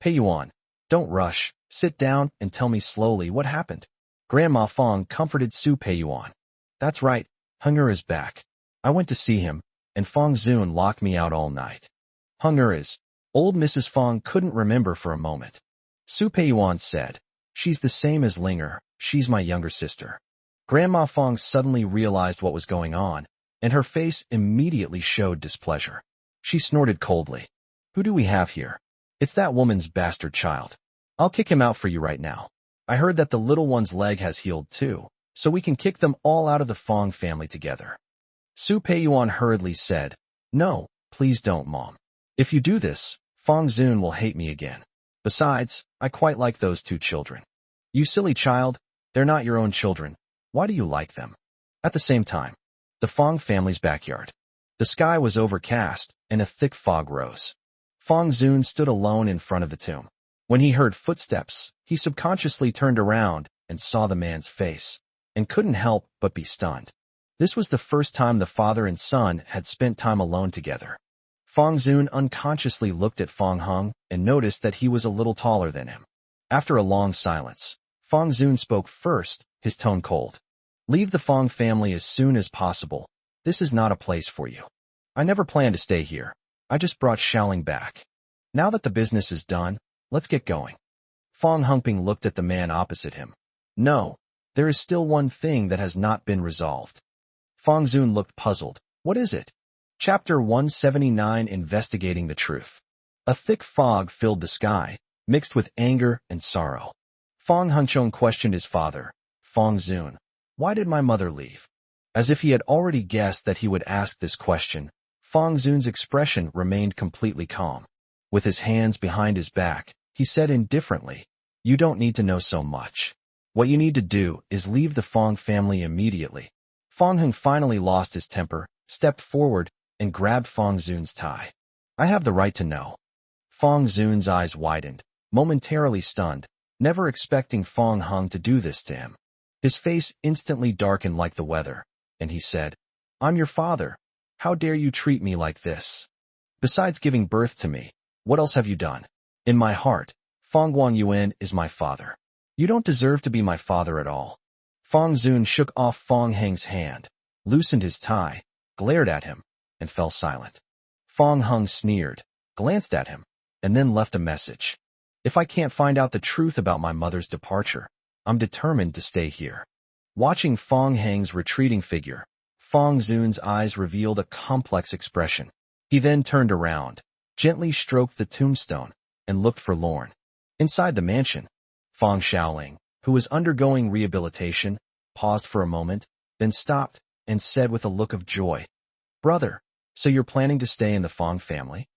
Speaker 1: "Peiyuan, don't rush, sit down and tell me slowly what happened." Grandma Fong comforted Su Peiyuan. "That's right, Hunger is back. I went to see him, and Fong Zun locked me out all night." "Hunger is..." Old Mrs. Fong couldn't remember for a moment. Su Peiyuan said, "She's the same as Linger, she's my younger sister." Grandma Fong suddenly realized what was going on, and her face immediately showed displeasure. She snorted coldly, "Who do we have here? It's that woman's bastard child. I'll kick him out for you right now. I heard that the little one's leg has healed too, so we can kick them all out of the Fong family together." Su Peiyuan hurriedly said, "No, please don't, Mom. If you do this, Fong Zun will hate me again. Besides, I quite like those two children." "You silly child, they're not your own children. Why do you like them?" At the same time, the Fong family's backyard. The sky was overcast, and a thick fog rose. Fong Zun stood alone in front of the tomb. When he heard footsteps, he subconsciously turned around and saw the man's face, and couldn't help but be stunned. This was the first time the father and son had spent time alone together. Fong Zun unconsciously looked at Fong Hung and noticed that he was a little taller than him. After a long silence, Fong Zun spoke first, his tone cold. "Leave the Fong family as soon as possible. This is not a place for you. I never planned to stay here. I just brought Xiaoling back. Now that the business is done, let's get going." Fong Hungping looked at the man opposite him. "No, there is still one thing that has not been resolved." Fong Zun looked puzzled. "What is it?" Chapter 179, Investigating the Truth. A thick fog filled the sky, mixed with anger and sorrow. Fong Hungchong questioned his father, "Fong Zun, why did my mother leave?" As if he had already guessed that he would ask this question, Fong Zun's expression remained completely calm. With his hands behind his back, he said indifferently, "You don't need to know so much. What you need to do is leave the Fong family immediately." Fong Hung finally lost his temper, stepped forward, and grabbed Fong Zun's tie. "I have the right to know." Fong Zun's eyes widened, momentarily stunned, never expecting Fong Hung to do this to him. His face instantly darkened like the weather, and he said, "I'm your father. How dare you treat me like this? Besides giving birth to me, what else have you done? In my heart, Fong Guangyuan is my father. You don't deserve to be my father at all. Fong Zun shook off Fong Heng's hand, loosened his tie, glared at him, and fell silent. Fong Heng sneered, glanced at him, and then left a message. If I can't find out the truth about my mother's departure, I'm determined to stay here. Watching Fong Heng's retreating figure, Fong Zun's eyes revealed a complex expression. He then turned around, gently stroked the tombstone, and looked forlorn. Inside the mansion, Fong Xiaoling, who was undergoing rehabilitation, paused for a moment, then stopped and said with a look of joy, "Brother, so you're planning to stay in the Fong family?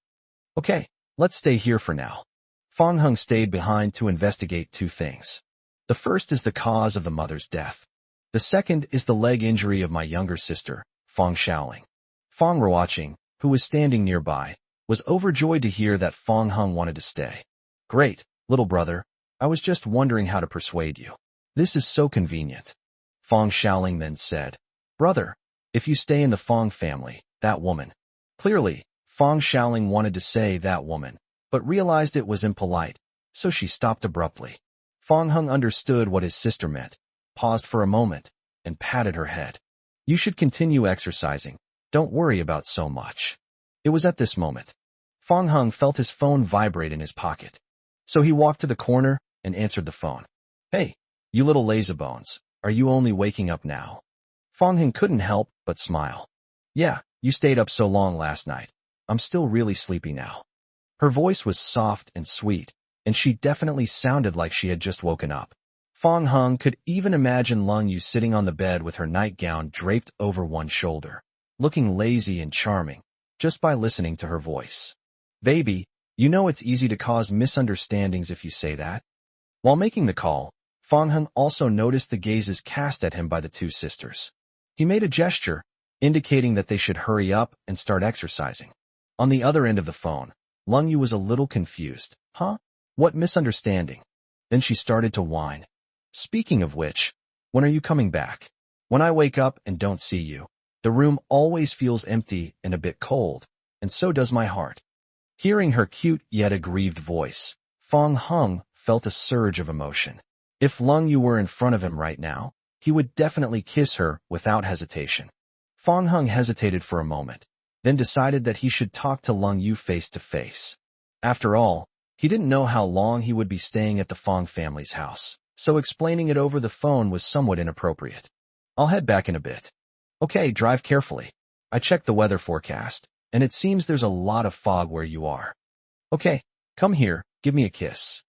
Speaker 1: Okay, let's stay here for now." Fong Heng stayed behind to investigate two things. The first is the cause of the mother's death. The second is the leg injury of my younger sister, Fong Xiaoling. Fong Ruoqing, who was standing nearby, was overjoyed to hear that Fong Heng wanted to stay. "Great, little brother. I was just wondering how to persuade you. This is so convenient." Fong Xiaoling then said, "Brother, if you stay in the Fong family, that woman." Clearly, Fong Xiaoling wanted to say that woman, but realized it was impolite, so she stopped abruptly. Fong Heng understood what his sister meant, paused for a moment, and patted her head. "You should continue exercising. Don't worry about so much." It was at this moment. Fong Heng felt his phone vibrate in his pocket. So he walked to the corner and answered the phone. "Hey, you little lazybones, are you only waking up now?" Fong Heng couldn't help but smile. "Yeah, you stayed up so long last night. I'm still really sleepy now." Her voice was soft and sweet, and she definitely sounded like she had just woken up. Fong Heng could even imagine Lung Yu sitting on the bed with her nightgown draped over one shoulder, looking lazy and charming, just by listening to her voice. "Baby, you know it's easy to cause misunderstandings if you say that." While making the call, Fong Heng also noticed the gazes cast at him by the two sisters. He made a gesture, indicating that they should hurry up and start exercising. On the other end of the phone, Lung Yu was a little confused. "Huh? What misunderstanding?" Then she started to whine. "Speaking of which, when are you coming back? When I wake up and don't see you, the room always feels empty and a bit cold, and so does my heart." Hearing her cute yet aggrieved voice, Fong Heng felt a surge of emotion. If Lung Yu were in front of him right now, he would definitely kiss her without hesitation. Fong Heng hesitated for a moment, then decided that he should talk to Lung Yu face to face. After all, he didn't know how long he would be staying at the Fong family's house, so explaining it over the phone was somewhat inappropriate. "I'll head back in a bit." "Okay, drive carefully. I checked the weather forecast, and it seems there's a lot of fog where you are." "Okay, come here, give me a kiss."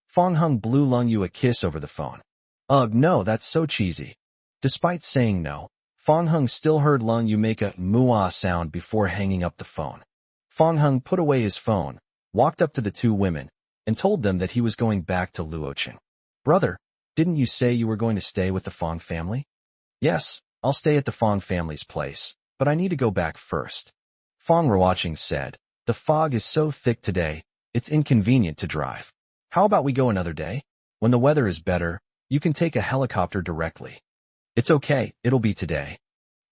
Speaker 1: Fong Heng blew Lung Yu a kiss over the phone. "Ugh, no, that's so cheesy." Despite saying no, Fong Heng still heard Lung Yu make a "muah" sound before hanging up the phone. Fong Heng put away his phone, walked up to the two women, and told them that he was going back to Luoqing. "Brother, didn't you say you were going to stay with the Fong family?" "Yes, I'll stay at the Fong family's place, but I need to go back first." Fong Ruoqing said, "The fog is so thick today, it's inconvenient to drive. How about we go another day? When the weather is better, you can take a helicopter directly." "It's okay, it'll be today."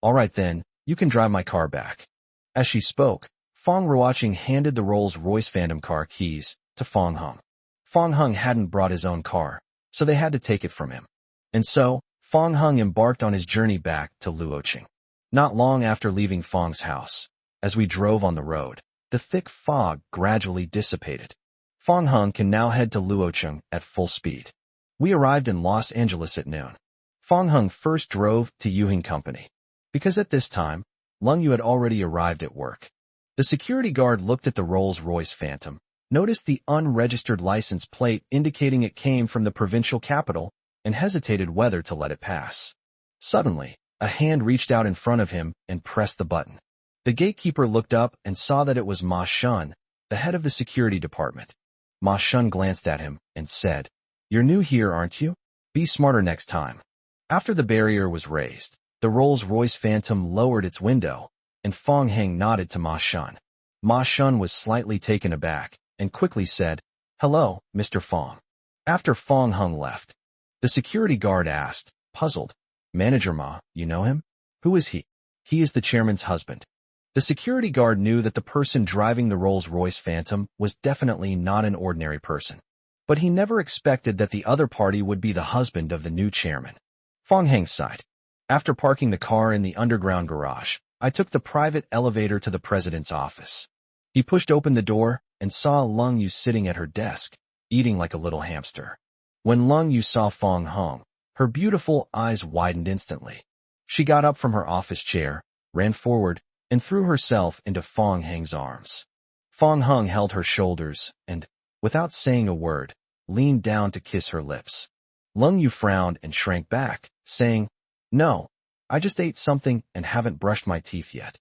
Speaker 1: "All right then, you can drive my car back." As she spoke, Fong Ruoqing handed the Rolls-Royce Phantom car keys to Fong Heng. Fong Heng hadn't brought his own car, so they had to take it from him. And so, Fong Heng embarked on his journey back to Luoqing. Not long after leaving Fong's house, as we drove on the road, the thick fog gradually dissipated. Fong Heng can now head to Luoqing at full speed. We arrived in Los Angeles at noon. Fong Heng first drove to Yuhing Company, because at this time, Lung Yu had already arrived at work. The security guard looked at the Rolls-Royce Phantom, noticed the unregistered license plate indicating it came from the provincial capital, and hesitated whether to let it pass. Suddenly, a hand reached out in front of him and pressed the button. The gatekeeper looked up and saw that it was Ma Shun, the head of the security department. Ma Shun glanced at him and said, "You're new here, aren't you? Be smarter next time." After the barrier was raised, the Rolls-Royce Phantom lowered its window, and Fong Heng nodded to Ma Shun. Ma Shun was slightly taken aback and quickly said, "Hello, Mr. Fong." After Fong Heng left, the security guard asked, puzzled, "Manager Ma, you know him? Who is he?" "He is the chairman's husband." The security guard knew that the person driving the Rolls-Royce Phantom was definitely not an ordinary person. but he never expected that the other party would be the husband of the new chairman. Fong Heng sighed. After parking the car in the underground garage, I took the private elevator to the president's office. He pushed open the door and saw Lung Yu sitting at her desk, eating like a little hamster. When Lung Yu saw Fong Heng, her beautiful eyes widened instantly. She got up from her office chair, ran forward, and threw herself into Fong Heng's arms. Fong Heng held her shoulders and, without saying a word, leaned down to kiss her lips. Lung Yu frowned and shrank back, saying, "No, I just ate something and haven't brushed my teeth yet.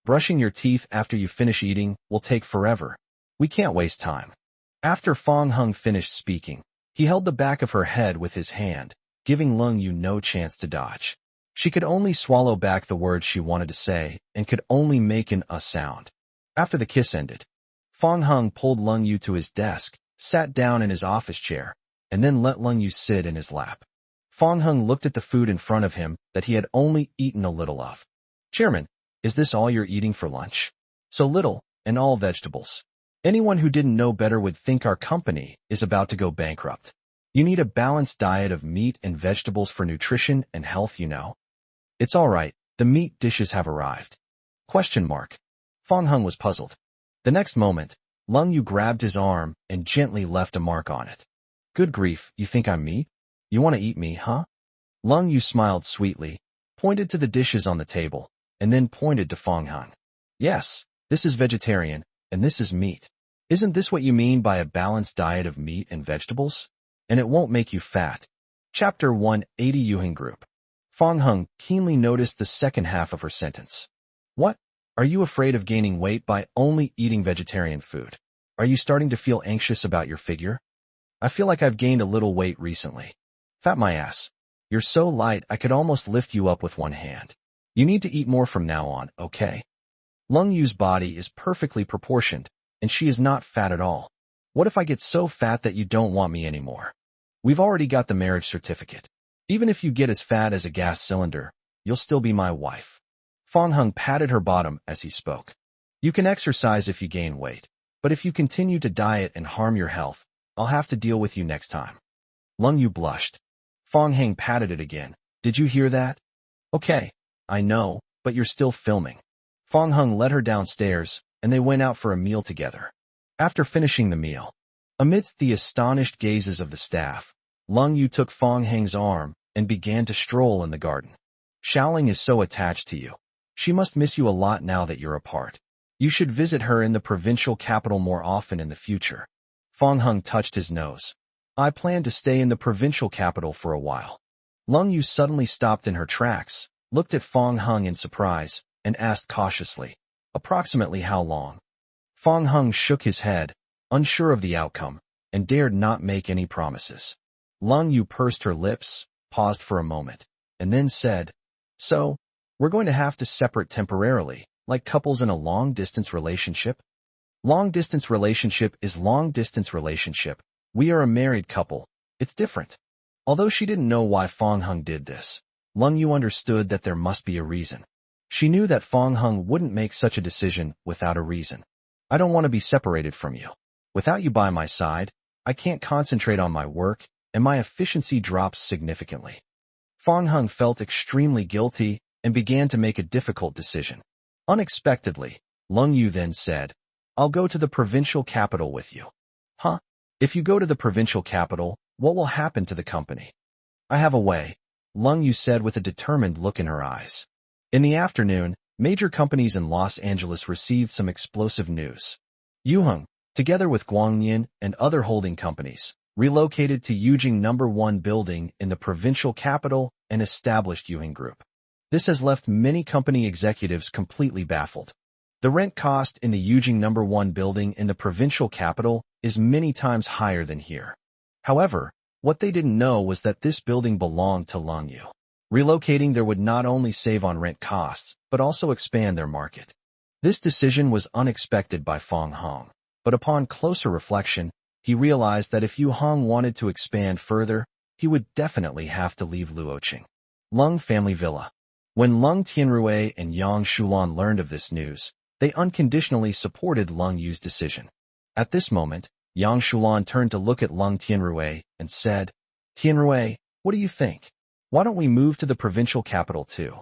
Speaker 1: Brushing your teeth after you finish eating will take forever. We can't waste time." After Fong Heng finished speaking, he held the back of her head with his hand, giving Lung Yu no chance to dodge. She could only swallow back the words she wanted to say and could only make an sound. After the kiss ended, Fong Heng pulled Lung Yu to his desk, sat down in his office chair, and then let Lung Yu sit in his lap. Fong Heng looked at the food in front of him that he had only eaten a little of. "Chairman, is this all you're eating for lunch? So little, and all vegetables. Anyone who didn't know better would think our company is about to go bankrupt. You need a balanced diet of meat and vegetables for nutrition and health, you know." "It's all right, the meat dishes have arrived." Fong Heng was puzzled. The next moment, Lung Yu grabbed his arm and gently left a mark on it. "Good grief, you think I'm meat? You want to eat me, huh?" Lung Yu smiled sweetly, pointed to the dishes on the table, and then pointed to Fong Heng. "Yes, this is vegetarian, and this is meat. Isn't this what you mean by a balanced diet of meat and vegetables? And it won't make you fat." Chapter 180 Yuheng Group. Fong Heng keenly noticed the second half of her sentence. "What? Are you afraid of gaining weight by only eating vegetarian food? Are you starting to feel anxious about your figure?" "I feel like I've gained a little weight recently." "Fat my ass. You're so light I could almost lift you up with one hand. You need to eat more from now on, okay? Lung Yu's body is perfectly proportioned, and she is not fat at all. What if I get so fat that you don't want me anymore? We've already got the marriage certificate. Even if you get as fat as a gas cylinder, you'll still be my wife." Fong Heng patted her bottom as he spoke. "You can exercise if you gain weight, but if you continue to diet and harm your health, I'll have to deal with you next time." Lung Yu blushed. Fong Heng patted it again. "Did you hear that?" "Okay, I know, but you're still filming." Fong Heng led her downstairs, and they went out for a meal together. After finishing the meal, amidst the astonished gazes of the staff, Lung Yu took Fong Heng's arm and began to stroll in the garden. "Xiaoling is so attached to you. She must miss you a lot now that you're apart. You should visit her in the provincial capital more often in the future." Fong Heng touched his nose. "I plan to stay in the provincial capital for a while." Lung Yu suddenly stopped in her tracks, looked at Fong Heng in surprise, and asked cautiously, "Approximately how long?" Fong Heng shook his head, unsure of the outcome, and dared not make any promises. Lung Yu pursed her lips, paused for a moment, and then said, "So, we're going to have to separate temporarily, like couples in a long-distance relationship?" "Long-distance relationship is long-distance relationship. We are a married couple. It's different." Although she didn't know why Fong Heng did this, Lung Yu understood that there must be a reason. She knew that Fong Heng wouldn't make such a decision without a reason. "I don't want to be separated from you. Without you by my side, I can't concentrate on my work, and my efficiency drops significantly." Fong Heng felt extremely guilty and began to make a difficult decision. Unexpectedly, Lung Yu then said, "I'll go to the provincial capital with you." "Huh? If you go to the provincial capital, what will happen to the company?" "I have a way," Lung Yu said with a determined look in her eyes. In the afternoon, major companies in Los Angeles received some explosive news. Yuheng, together with Guangnian and other holding companies, relocated to Yujing No. 1 building in the provincial capital and established Yuheng Group. This has left many company executives completely baffled. The rent cost in the Yujing No. 1 building in the provincial capital is many times higher than here. However, what they didn't know was that this building belonged to Lung Yu. Relocating there would not only save on rent costs, but also expand their market. This decision was unexpected by Fong Heng, but upon closer reflection, he realized that if Yu Hong wanted to expand further, he would definitely have to leave Luoqing. Lung Family Villa. When Lung Tianrui and Yang Shulan learned of this news, they unconditionally supported Lung Yu's decision. At this moment, Yang Shulan turned to look at Lung Tianrui and said, Tianrui, what do you think? Why don't we move to the provincial capital too?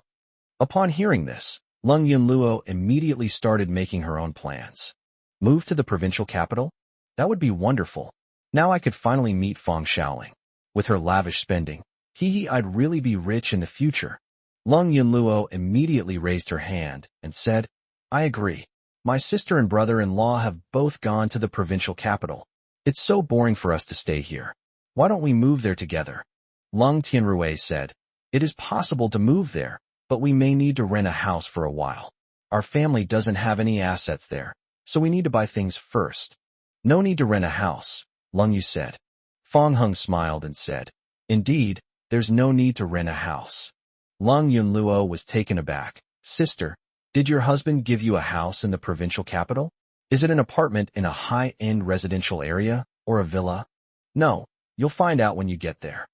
Speaker 1: Upon hearing this, Lung Yunluo immediately started making her own plans. Move to the provincial capital? That would be wonderful. Now I could finally meet Feng Shaoling. With her lavish spending, I'd really be rich in the future. Lung Yunluo immediately raised her hand and said, I agree. My sister and brother-in-law have both gone to the provincial capital. It's so boring for us to stay here. Why don't we move there together? Lung Tianrui said, It is possible to move there, but we may need to rent a house for a while. Our family doesn't have any assets there, so we need to buy things first. No need to rent a house, Lung Yu said. Feng Heng smiled and said, Indeed, there's no need to rent a house. Lung Yunluo was taken aback. Sister, did your husband give you a house in the provincial capital? Is it an apartment in a high-end residential area, or a villa? No, you'll find out when you get there.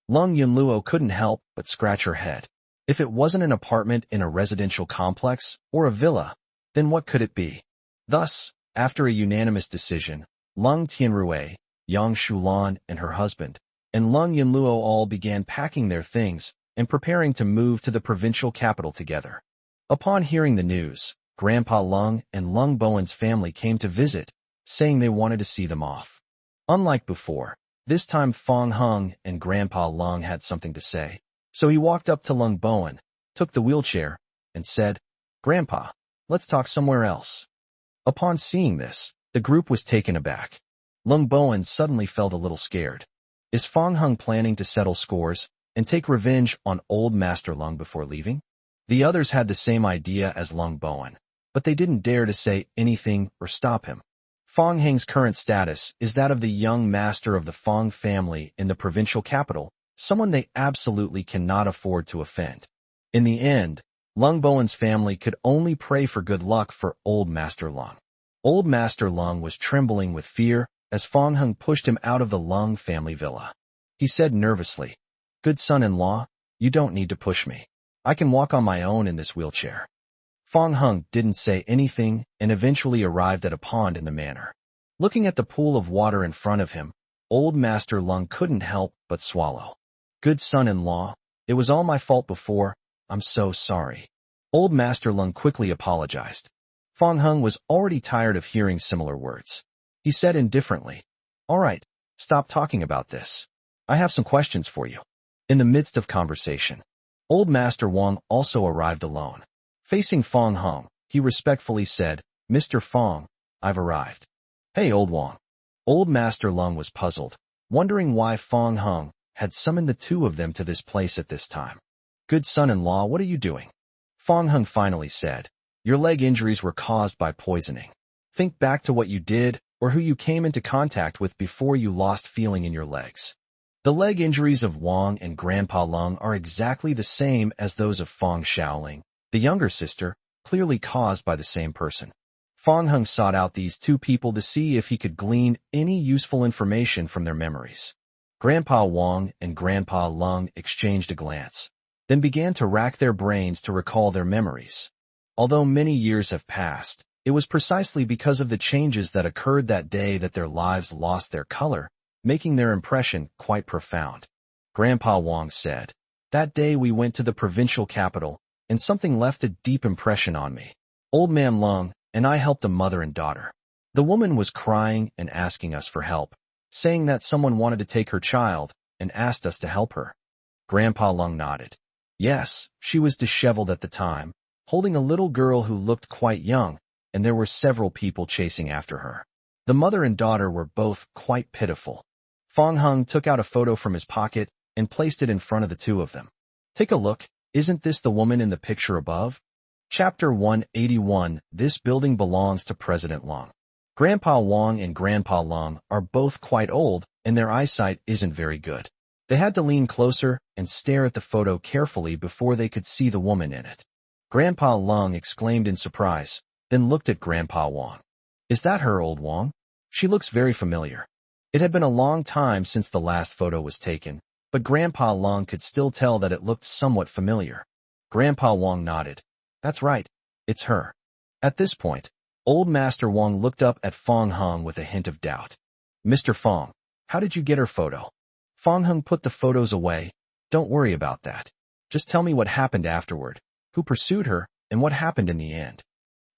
Speaker 1: Lung Yunluo couldn't help but scratch her head. If it wasn't an apartment in a residential complex or a villa, then what could it be? Thus, after a unanimous decision, Lung Tianrui, Yang Shulan and her husband, and Lung Yunluo all began packing their things and preparing to move to the provincial capital together. Upon hearing the news, Grandpa Lung and Lung Bowen's family came to visit, saying they wanted to see them off. Unlike before, this time Feng Heng and Grandpa Lung had something to say, so he walked up to Lung Bowen, took the wheelchair, and said, Grandpa, let's talk somewhere else. Upon seeing this, the group was taken aback. Lung Bowen suddenly felt a little scared. Is Feng Heng planning to settle scores and take revenge on old Master Lung before leaving? The others had the same idea as Lung Bowen, but they didn't dare to say anything or stop him. Feng Heng's current status is that of the young master of the Feng family in the provincial capital, someone they absolutely cannot afford to offend. In the end, Lung Bowen's family could only pray for good luck for old Master Lung. Old Master Lung was trembling with fear as Feng Heng pushed him out of the Lung family villa. He said nervously, Good son-in-law, you don't need to push me. I can walk on my own in this wheelchair. Feng Heng didn't say anything and eventually arrived at a pond in the manor. Looking at the pool of water in front of him, old Master Lung couldn't help but swallow. Good son-in-law, it was all my fault before, I'm so sorry. Old Master Lung quickly apologized. Feng Heng was already tired of hearing similar words. He said indifferently, All right, stop talking about this. I have some questions for you. In the midst of conversation, Old Master Wang also arrived alone. Facing Feng Heng, he respectfully said, Mr. Feng, I've arrived. Hey, Old Wang. Old Master Lung was puzzled, wondering why Feng Heng had summoned the two of them to this place at this time. Good son-in-law, what are you doing? Feng Heng finally said, Your leg injuries were caused by poisoning. Think back to what you did or who you came into contact with before you lost feeling in your legs. The leg injuries of Wang and Grandpa Lung are exactly the same as those of Feng Shaoling, the younger sister, clearly caused by the same person. Feng Heng sought out these two people to see if he could glean any useful information from their memories. Grandpa Wang and Grandpa Lung exchanged a glance, then began to rack their brains to recall their memories. Although many years have passed, it was precisely because of the changes that occurred that day that their lives lost their color, making their impression quite profound. Grandpa Wang said, That day we went to the provincial capital, and something left a deep impression on me. Old Man Lung and I helped a mother and daughter. The woman was crying and asking us for help, saying that someone wanted to take her child and asked us to help her. Grandpa Lung nodded. Yes, she was disheveled at the time, holding a little girl who looked quite young, and there were several people chasing after her. The mother and daughter were both quite pitiful. Feng Heng took out a photo from his pocket and placed it in front of the two of them. Take a look, isn't this the woman in the picture above? Chapter 181, This building belongs to President Lung. Grandpa Wang and Grandpa Lung are both quite old, and their eyesight isn't very good. They had to lean closer and stare at the photo carefully before they could see the woman in it. Grandpa Lung exclaimed in surprise, then looked at Grandpa Wang. Is that her, Old Wang? She looks very familiar. It had been a long time since the last photo was taken, but Grandpa Lung could still tell that it looked somewhat familiar. Grandpa Wang nodded. That's right, it's her. At this point, Old Master Wang looked up at Feng Heng with a hint of doubt. Mr. Fong, how did you get her photo? Fong Hung put the photos away. Don't worry about that. Just tell me what happened afterward, who pursued her, and what happened in the end.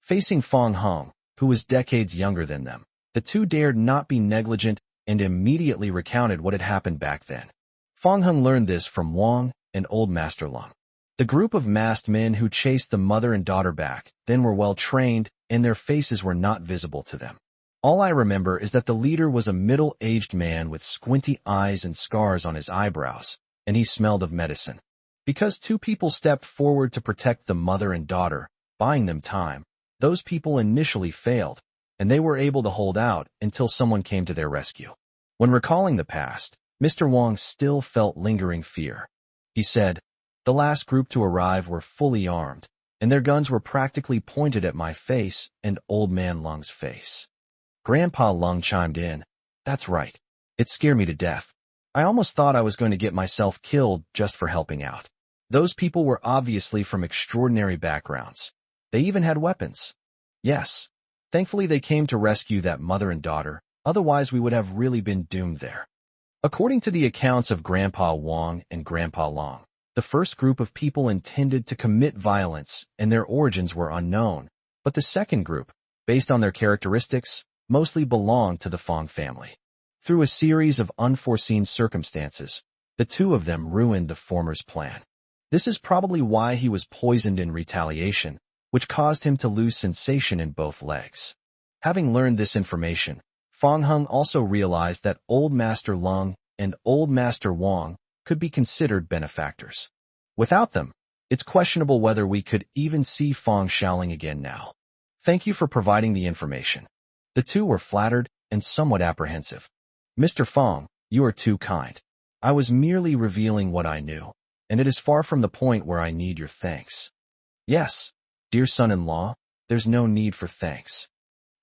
Speaker 1: Facing Fong Hung, who was decades younger than them, the two dared not be negligent and immediately recounted what had happened back then. Fong Hung learned this from Wang and Old Master Lung. The group of masked men who chased the mother and daughter back then were well trained, and their faces were not visible to them. All I remember is that the leader was a middle-aged man with squinty eyes and scars on his eyebrows, and he smelled of medicine. Because two people stepped forward to protect the mother and daughter, buying them time, those people initially failed, and they were able to hold out until someone came to their rescue. When recalling the past, Mr. Wang still felt lingering fear. He said, "The last group to arrive were fully armed, and their guns were practically pointed at my face and Old Man Lung's face." Grandpa Lung chimed in, "That's right. It scared me to death. I almost thought I was going to get myself killed just for helping out. Those people were obviously from extraordinary backgrounds. They even had weapons. Yes. Thankfully they came to rescue that mother and daughter, otherwise we would have really been doomed there." According to the accounts of Grandpa Wang and Grandpa Long, the first group of people intended to commit violence and their origins were unknown, but the second group, based on their characteristics, mostly belonged to the Fong family. Through a series of unforeseen circumstances, the two of them ruined the former's plan. This is probably why he was poisoned in retaliation, which caused him to lose sensation in both legs. Having learned this information, Fong Hung also realized that Old Master Lung and Old Master Wang could be considered benefactors. Without them, it's questionable whether we could even see Fong Shaoling again now. Thank you for providing the information. The two were flattered and somewhat apprehensive. Mr. Fong, you are too kind. I was merely revealing what I knew, and it is far from the point where I need your thanks. Yes, dear son-in-law, there's no need for thanks.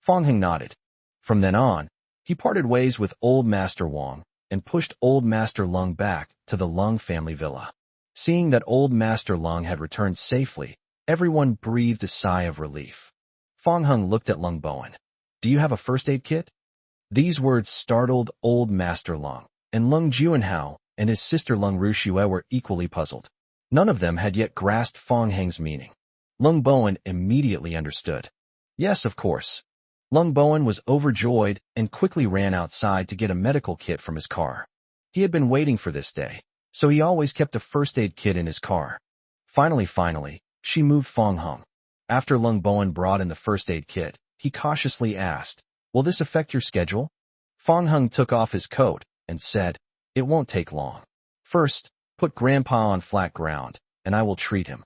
Speaker 1: Fong Hung nodded. From then on, he parted ways with Old Master Wang and pushed Old Master Lung back to the Lung family villa. Seeing that Old Master Lung had returned safely, everyone breathed a sigh of relief. Fong Hung looked at Lung Bowen. "Do you have a first aid kit?" These words startled Old Master Lung, and Lung Juanhao and his sister Lung Ruxue were equally puzzled. None of them had yet grasped Fong Heng's meaning. Lung Bowen immediately understood. Yes, of course. Lung Bowen was overjoyed and quickly ran outside to get a medical kit from his car. He had been waiting for this day, so he always kept a first aid kit in his car. Finally, she moved Fong Hung. After Lung Bowen brought in the first aid kit, he cautiously asked, "Will this affect your schedule?" Fong Hung took off his coat and said, "It won't take long. First, put Grandpa on flat ground, and I will treat him."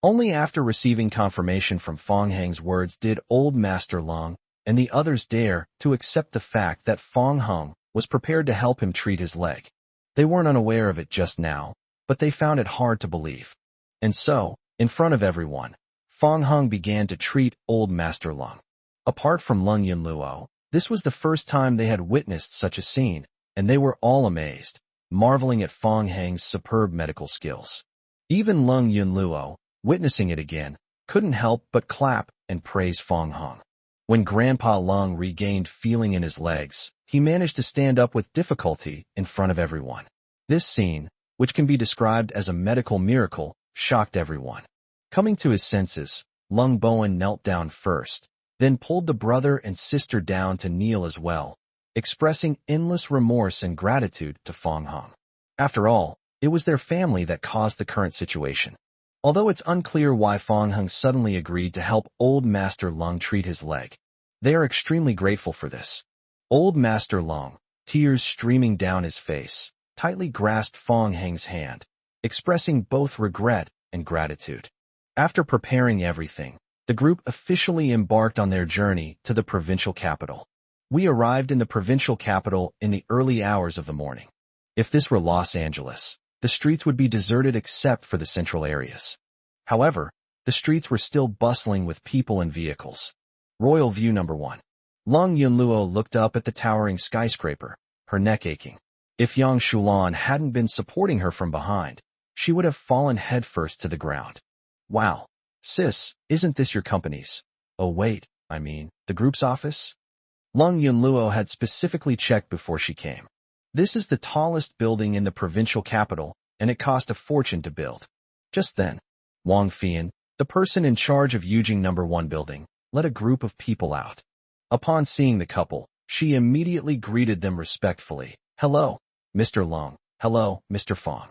Speaker 1: Only after receiving confirmation from Fong Heng's words did Old Master Lung and the others dare to accept the fact that Fong Hung was prepared to help him treat his leg. They weren't unaware of it just now, but they found it hard to believe. And so, in front of everyone, Fong Hung began to treat Old Master Lung. Apart from Lung Yunluo, this was the first time they had witnessed such a scene, and they were all amazed, marveling at Fong Heng's superb medical skills. Even Lung Yunluo, witnessing it again, couldn't help but clap and praise Fong Hung. When Grandpa Lung regained feeling in his legs, he managed to stand up with difficulty in front of everyone. This scene, which can be described as a medical miracle, shocked everyone. Coming to his senses, Lung Bowen knelt down first, then pulled the brother and sister down to kneel as well, expressing endless remorse and gratitude to Fong Hung. After all, it was their family that caused the current situation. Although it's unclear why Fong Hung suddenly agreed to help Old Master Lung treat his leg, they are extremely grateful for this. Old Master Lung, tears streaming down his face, tightly grasped Fong Heng's hand, expressing both regret and gratitude. After preparing everything, the group officially embarked on their journey to the provincial capital. We arrived in the provincial capital in the early hours of the morning. If this were Los Angeles, the streets would be deserted except for the central areas. However, the streets were still bustling with people and vehicles. Royal View Number 1. Lung Yunluo looked up at the towering skyscraper, her neck aching. If Yang Shulan hadn't been supporting her from behind, she would have fallen headfirst to the ground. Wow, sis, isn't this your company's? Oh wait, I mean, the group's office? Lung Yunluo had specifically checked before she came. This is the tallest building in the provincial capital, and it cost a fortune to build. Just then, Wang Fian, the person in charge of Yujing No. 1 building, let a group of people out. Upon seeing the couple, she immediately greeted them respectfully. "Hello, Mr. Lung. Hello, Mr. Fong."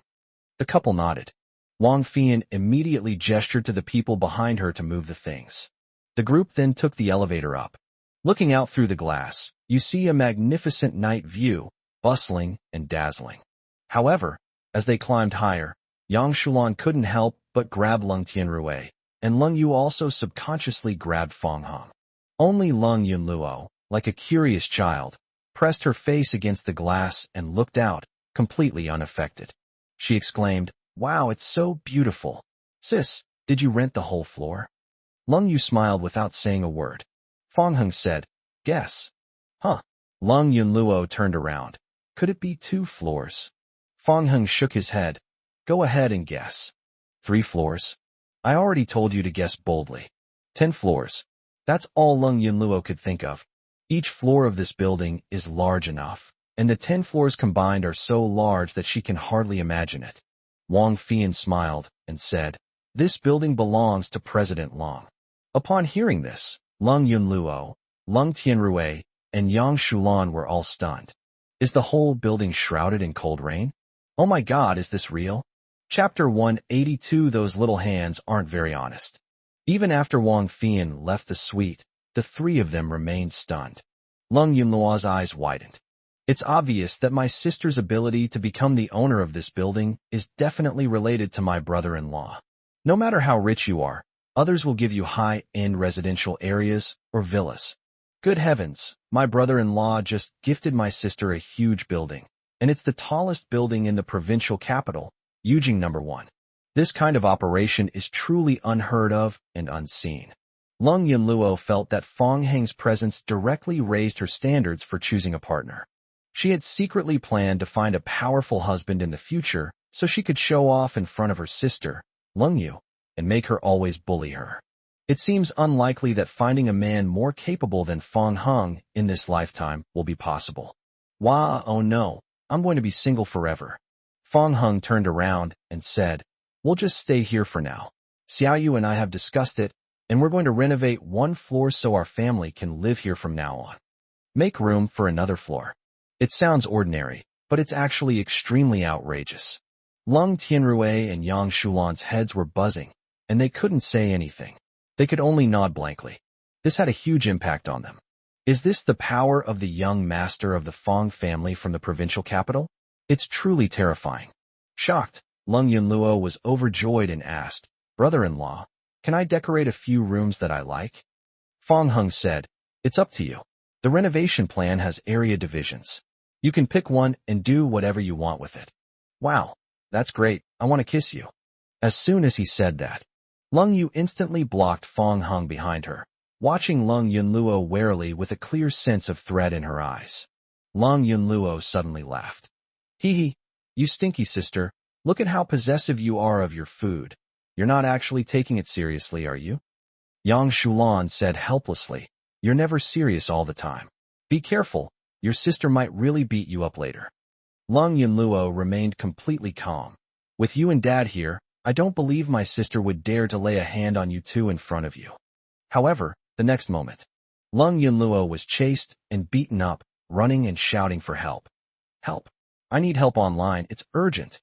Speaker 1: The couple nodded. Wang Fian immediately gestured to the people behind her to move the things. The group then took the elevator up. Looking out through the glass, you see a magnificent night view, bustling and dazzling. However, as they climbed higher, Yang Shulan couldn't help but grab Lung Tianrui, and Lung Yu also subconsciously grabbed Fong Hong. Only Lung Yunluo, like a curious child, pressed her face against the glass and looked out, completely unaffected. She exclaimed, "Wow, it's so beautiful. Sis, did you rent the whole floor?" Lung Yu smiled without saying a word. Fong Hong said, "Guess." "Huh." Lung Yunluo turned around. "Could it be 2 floors?" Fong Hong shook his head. "Go ahead and guess." 3 floors? I already told you to guess boldly. 10 floors. That's all Lung Yunluo could think of. Each floor of this building is large enough, and the 10 floors combined are so large that she can hardly imagine it. Wang Fian smiled and said, "This building belongs to President Long." Upon hearing this, Lung Yunluo, Lung Tianrui, and Yang Shulan were all stunned. Is the whole building shrouded in cold rain? Oh my God, is this real? Chapter 182. Those little hands aren't very honest. Even after Wang Fian left the suite, the 3 of them remained stunned. Lung Yunluo's eyes widened. It's obvious that my sister's ability to become the owner of this building is definitely related to my brother-in-law. No matter how rich you are, others will give you high-end residential areas or villas. Good heavens, my brother-in-law just gifted my sister a huge building, and it's the tallest building in the provincial capital, Yujing No. 1. This kind of operation is truly unheard of and unseen. Lung Yunluo felt that Fong Heng's presence directly raised her standards for choosing a partner. She had secretly planned to find a powerful husband in the future so she could show off in front of her sister, Lung Yu, and make her always bully her. It seems unlikely that finding a man more capable than Fong Heng in this lifetime will be possible. Wah, oh no, I'm going to be single forever. Fong Heng turned around and said, "We'll just stay here for now. Xiao Yu and I have discussed it, and we're going to renovate 1 floor so our family can live here from now on. Make room for another floor." It sounds ordinary, but it's actually extremely outrageous. Lung Tianrui and Yang Shulan's heads were buzzing, and they couldn't say anything. They could only nod blankly. This had a huge impact on them. Is this the power of the young master of the Fong family from the provincial capital? It's truly terrifying. Shocked, Lung Yunluo was overjoyed and asked, "Brother-in-law, can I decorate a few rooms that I like?" Fong Heng said, "It's up to you. The renovation plan has area divisions. You can pick one and do whatever you want with it." "Wow, that's great. I want to kiss you." As soon as he said that, Lung Yu instantly blocked Fong Heng behind her, watching Lung Yunluo warily with a clear sense of threat in her eyes. Lung Yunluo suddenly laughed. "Hee hee, you stinky sister, look at how possessive you are of your food. You're not actually taking it seriously, are you?" Yang Shulan said helplessly, "You're never serious all the time. Be careful, your sister might really beat you up later." Lung Yunluo remained completely calm. "With you and Dad here, I don't believe my sister would dare to lay a hand on you 2 in front of you." However, the next moment, Lung Yunluo was chased and beaten up, running and shouting for help. "Help! I need help online, it's urgent."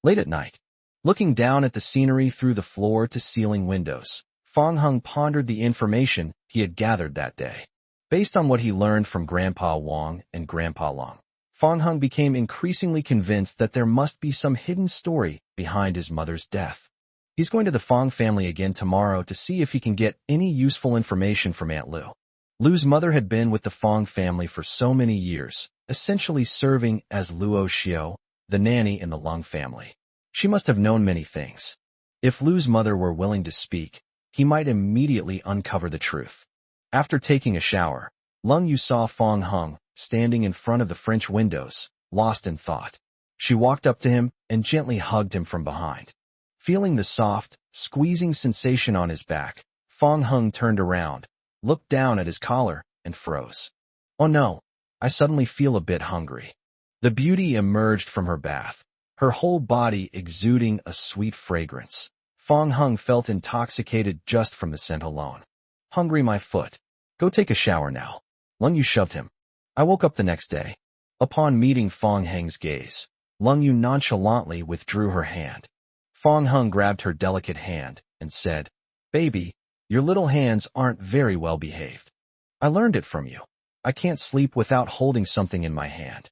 Speaker 1: Late at night, looking down at the scenery through the floor-to-ceiling windows, Fong Heng pondered the information he had gathered that day. Based on what he learned from Grandpa Wang and Grandpa Long, Fong Heng became increasingly convinced that there must be some hidden story behind his mother's death. He's going to the Fong family again tomorrow to see if he can get any useful information from Aunt Lu. Lu's mother had been with the Fong family for so many years, essentially serving as Luo Xiao, the nanny in the Lung family. She must have known many things. If Lu's mother were willing to speak, he might immediately uncover the truth. After taking a shower, Lung Yu saw Fong Heng standing in front of the French windows, lost in thought. She walked up to him and gently hugged him from behind. Feeling the soft, squeezing sensation on his back, Fong Heng turned around, looked down at his collar, and froze. Oh no, I suddenly feel a bit hungry. The beauty emerged from her bath, her whole body exuding a sweet fragrance. Fong Hung felt intoxicated just from the scent alone. Hungry my foot. Go take a shower now. Lung Yu shoved him. I woke up the next day. Upon meeting Fong Heng's gaze, Lung Yu nonchalantly withdrew her hand. Fong Hung grabbed her delicate hand and said, "Baby, your little hands aren't very well behaved. I learned it from you. I can't sleep without holding something in my hand."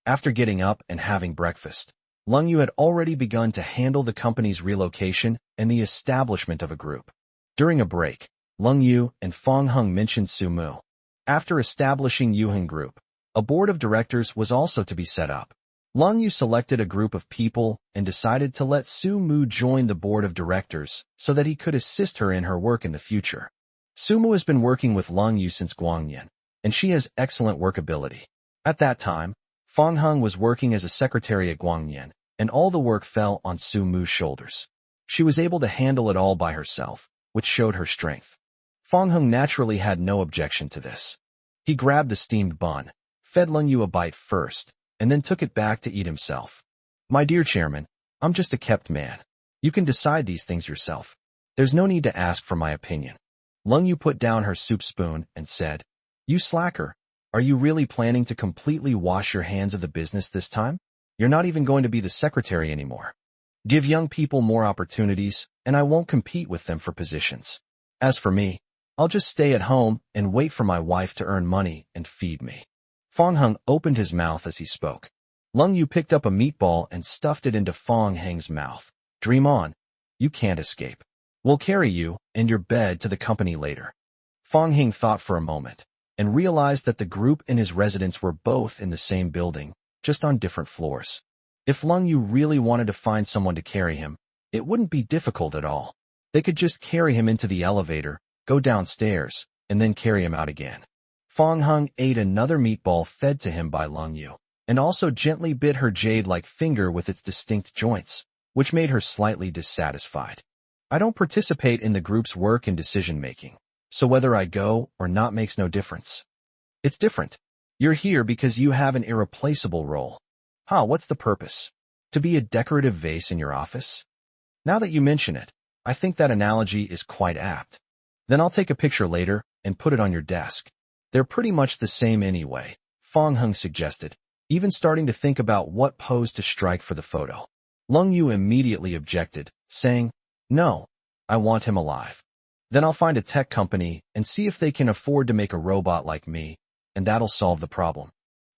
Speaker 1: After getting up and having breakfast, Lung Yu had already begun to handle the company's relocation and the establishment of a group. During a break, Lung Yu and Fong Hung mentioned Su Mu. After establishing Yuhan Group, a board of directors was also to be set up. Lung Yu selected a group of people and decided to let Su Mu join the board of directors so that he could assist her in her work in the future. Su Mu has been working with Lung Yu since Guangyan, and she has excellent work ability. At that time, Fong Hung was working as a secretary at Guangyan, and all the work fell on Su Mu's shoulders. She was able to handle it all by herself, which showed her strength. Fong Hung naturally had no objection to this. He grabbed the steamed bun, fed Lung Yu a bite first, and then took it back to eat himself. "My dear chairman, I'm just a kept man. You can decide these things yourself. There's no need to ask for my opinion." Lung Yu put down her soup spoon and said, "You slacker, are you really planning to completely wash your hands of the business this time? You're not even going to be the secretary anymore. Give young people more opportunities, and I won't compete with them for positions. As for me, I'll just stay at home and wait for my wife to earn money and feed me." Fong Hung opened his mouth as he spoke. Lung Yu picked up a meatball and stuffed it into Fong Heng's mouth. "Dream on. You can't escape. We'll carry you and your bed to the company later." Fong Heng thought for a moment and realized that the group and his residence were both in the same building, just on different floors. If Lung Yu really wanted to find someone to carry him, it wouldn't be difficult at all. They could just carry him into the elevator, go downstairs, and then carry him out again. Fong Hung ate another meatball fed to him by Lung Yu, and also gently bit her jade-like finger with its distinct joints, which made her slightly dissatisfied. "I don't participate in the group's work and decision-making, so whether I go or not makes no difference." "It's different. You're here because you have an irreplaceable role." What's the purpose? To be a decorative vase in your office?" "Now that you mention it, I think that analogy is quite apt." "Then I'll take a picture later and put it on your desk. They're pretty much the same anyway," Fong Hung suggested, even starting to think about what pose to strike for the photo. Lung Yu immediately objected, saying, "No, I want him alive. Then I'll find a tech company and see if they can afford to make a robot like me, and that'll solve the problem."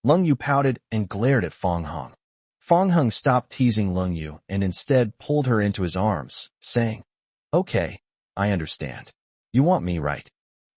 Speaker 1: Lung Yu pouted and glared at Fong Hung. Fong Hung stopped teasing Lung Yu and instead pulled her into his arms, saying, "Okay, I understand. You want me, right?"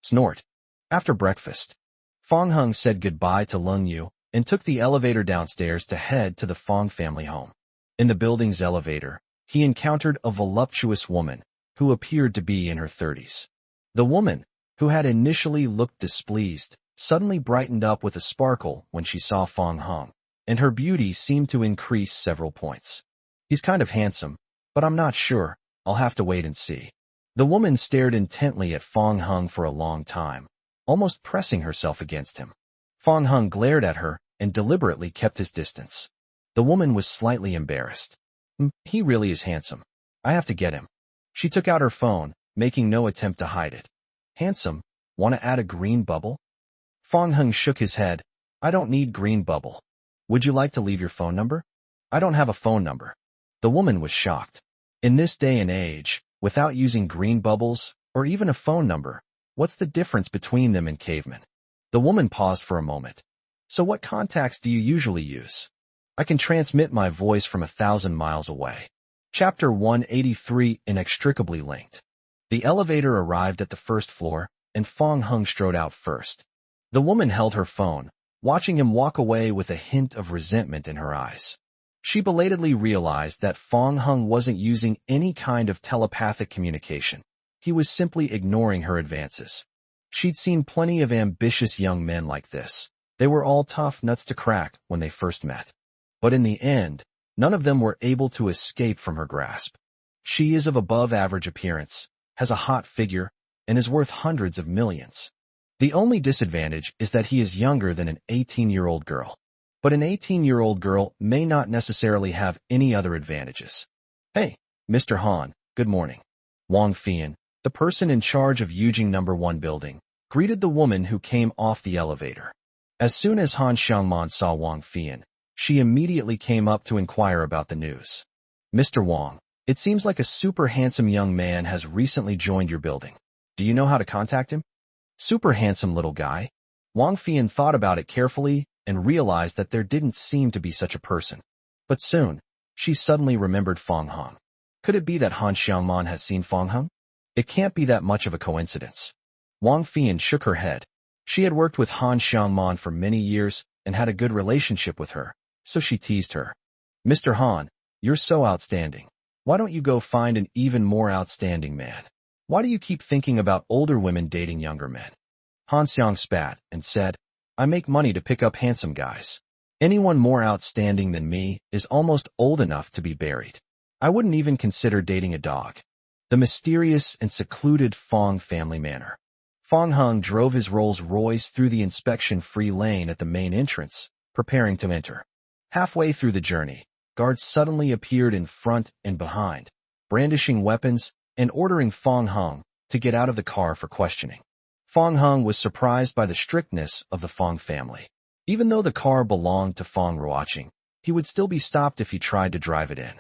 Speaker 1: Snort. After breakfast, Fong Hung said goodbye to Lung Yu and took the elevator downstairs to head to the Fong family home. In the building's elevator, he encountered a voluptuous woman who appeared to be in her 30s. The woman, who had initially looked displeased, suddenly brightened up with a sparkle when she saw Fong Hung, and her beauty seemed to increase several points. "He's kind of handsome, but I'm not sure. I'll have to wait and see." The woman stared intently at Fong Hung for a long time, almost pressing herself against him. Fong Hung glared at her and deliberately kept his distance. The woman was slightly embarrassed. He really is handsome. I have to get him." She took out her phone, making no attempt to hide it. "Handsome? Want to add a green bubble?" Fong Hung shook his head. "I don't need green bubble. Would you like to leave your phone number?" "I don't have a phone number." The woman was shocked. In this day and age, without using green bubbles or even a phone number, what's the difference between them and cavemen? The woman paused for a moment. "So what contacts do you usually use?" "I can transmit my voice from 1,000 miles away." Chapter 183 Inextricably Linked. The elevator arrived at the first floor, and Fong Hung strode out first. The woman held her phone, watching him walk away with a hint of resentment in her eyes. She belatedly realized that Fong Hung wasn't using any kind of telepathic communication. He was simply ignoring her advances. She'd seen plenty of ambitious young men like this. They were all tough nuts to crack when they first met. But in the end, none of them were able to escape from her grasp. She is of above-average appearance, has a hot figure, and is worth hundreds of millions. The only disadvantage is that he is younger than an 18-year-old girl. But an 18-year-old girl may not necessarily have any other advantages. Hey, Mr. Han, good morning. Wang Fian, the person in charge of Yujing No. 1 building, greeted the woman who came off the elevator. As soon as Han Xiangman saw Wang Fian, she immediately came up to inquire about the news. Mr. Wang, it seems like a super handsome young man has recently joined your building. Do you know how to contact him? Super handsome little guy? Wang Fian thought about it carefully and realized that there didn't seem to be such a person. But soon, she suddenly remembered Fong Hong. Could it be that Han Xiangman has seen Fong Hong? It can't be that much of a coincidence. Wang Fian shook her head. She had worked with Han Xiangman for many years and had a good relationship with her, so she teased her. Mr. Han, you're so outstanding. Why don't you go find an even more outstanding man? Why do you keep thinking about older women dating younger men? Han Xiang spat and said, I make money to pick up handsome guys. Anyone more outstanding than me is almost old enough to be buried. I wouldn't even consider dating a dog. The mysterious and secluded Fong family manor. Fong Hung drove his Rolls-Royce through the inspection-free lane at the main entrance, preparing to enter. Halfway through the journey, guards suddenly appeared in front and behind, brandishing weapons and ordering Fong Hung to get out of the car for questioning. Fong Hung was surprised by the strictness of the Fong family. Even though the car belonged to Fong Ruoqing, he would still be stopped if he tried to drive it in.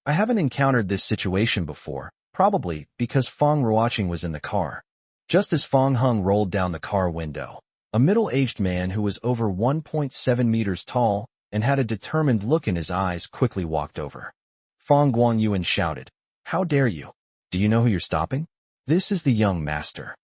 Speaker 1: I haven't encountered this situation before, probably because Fong Ruoqing was in the car. Just as Fong Hung rolled down the car window, a middle-aged man who was over 1.7 meters tall and had a determined look in his eyes quickly walked over. Fong Guangyuan shouted, How dare you? Do you know who you're stopping? This is the young master.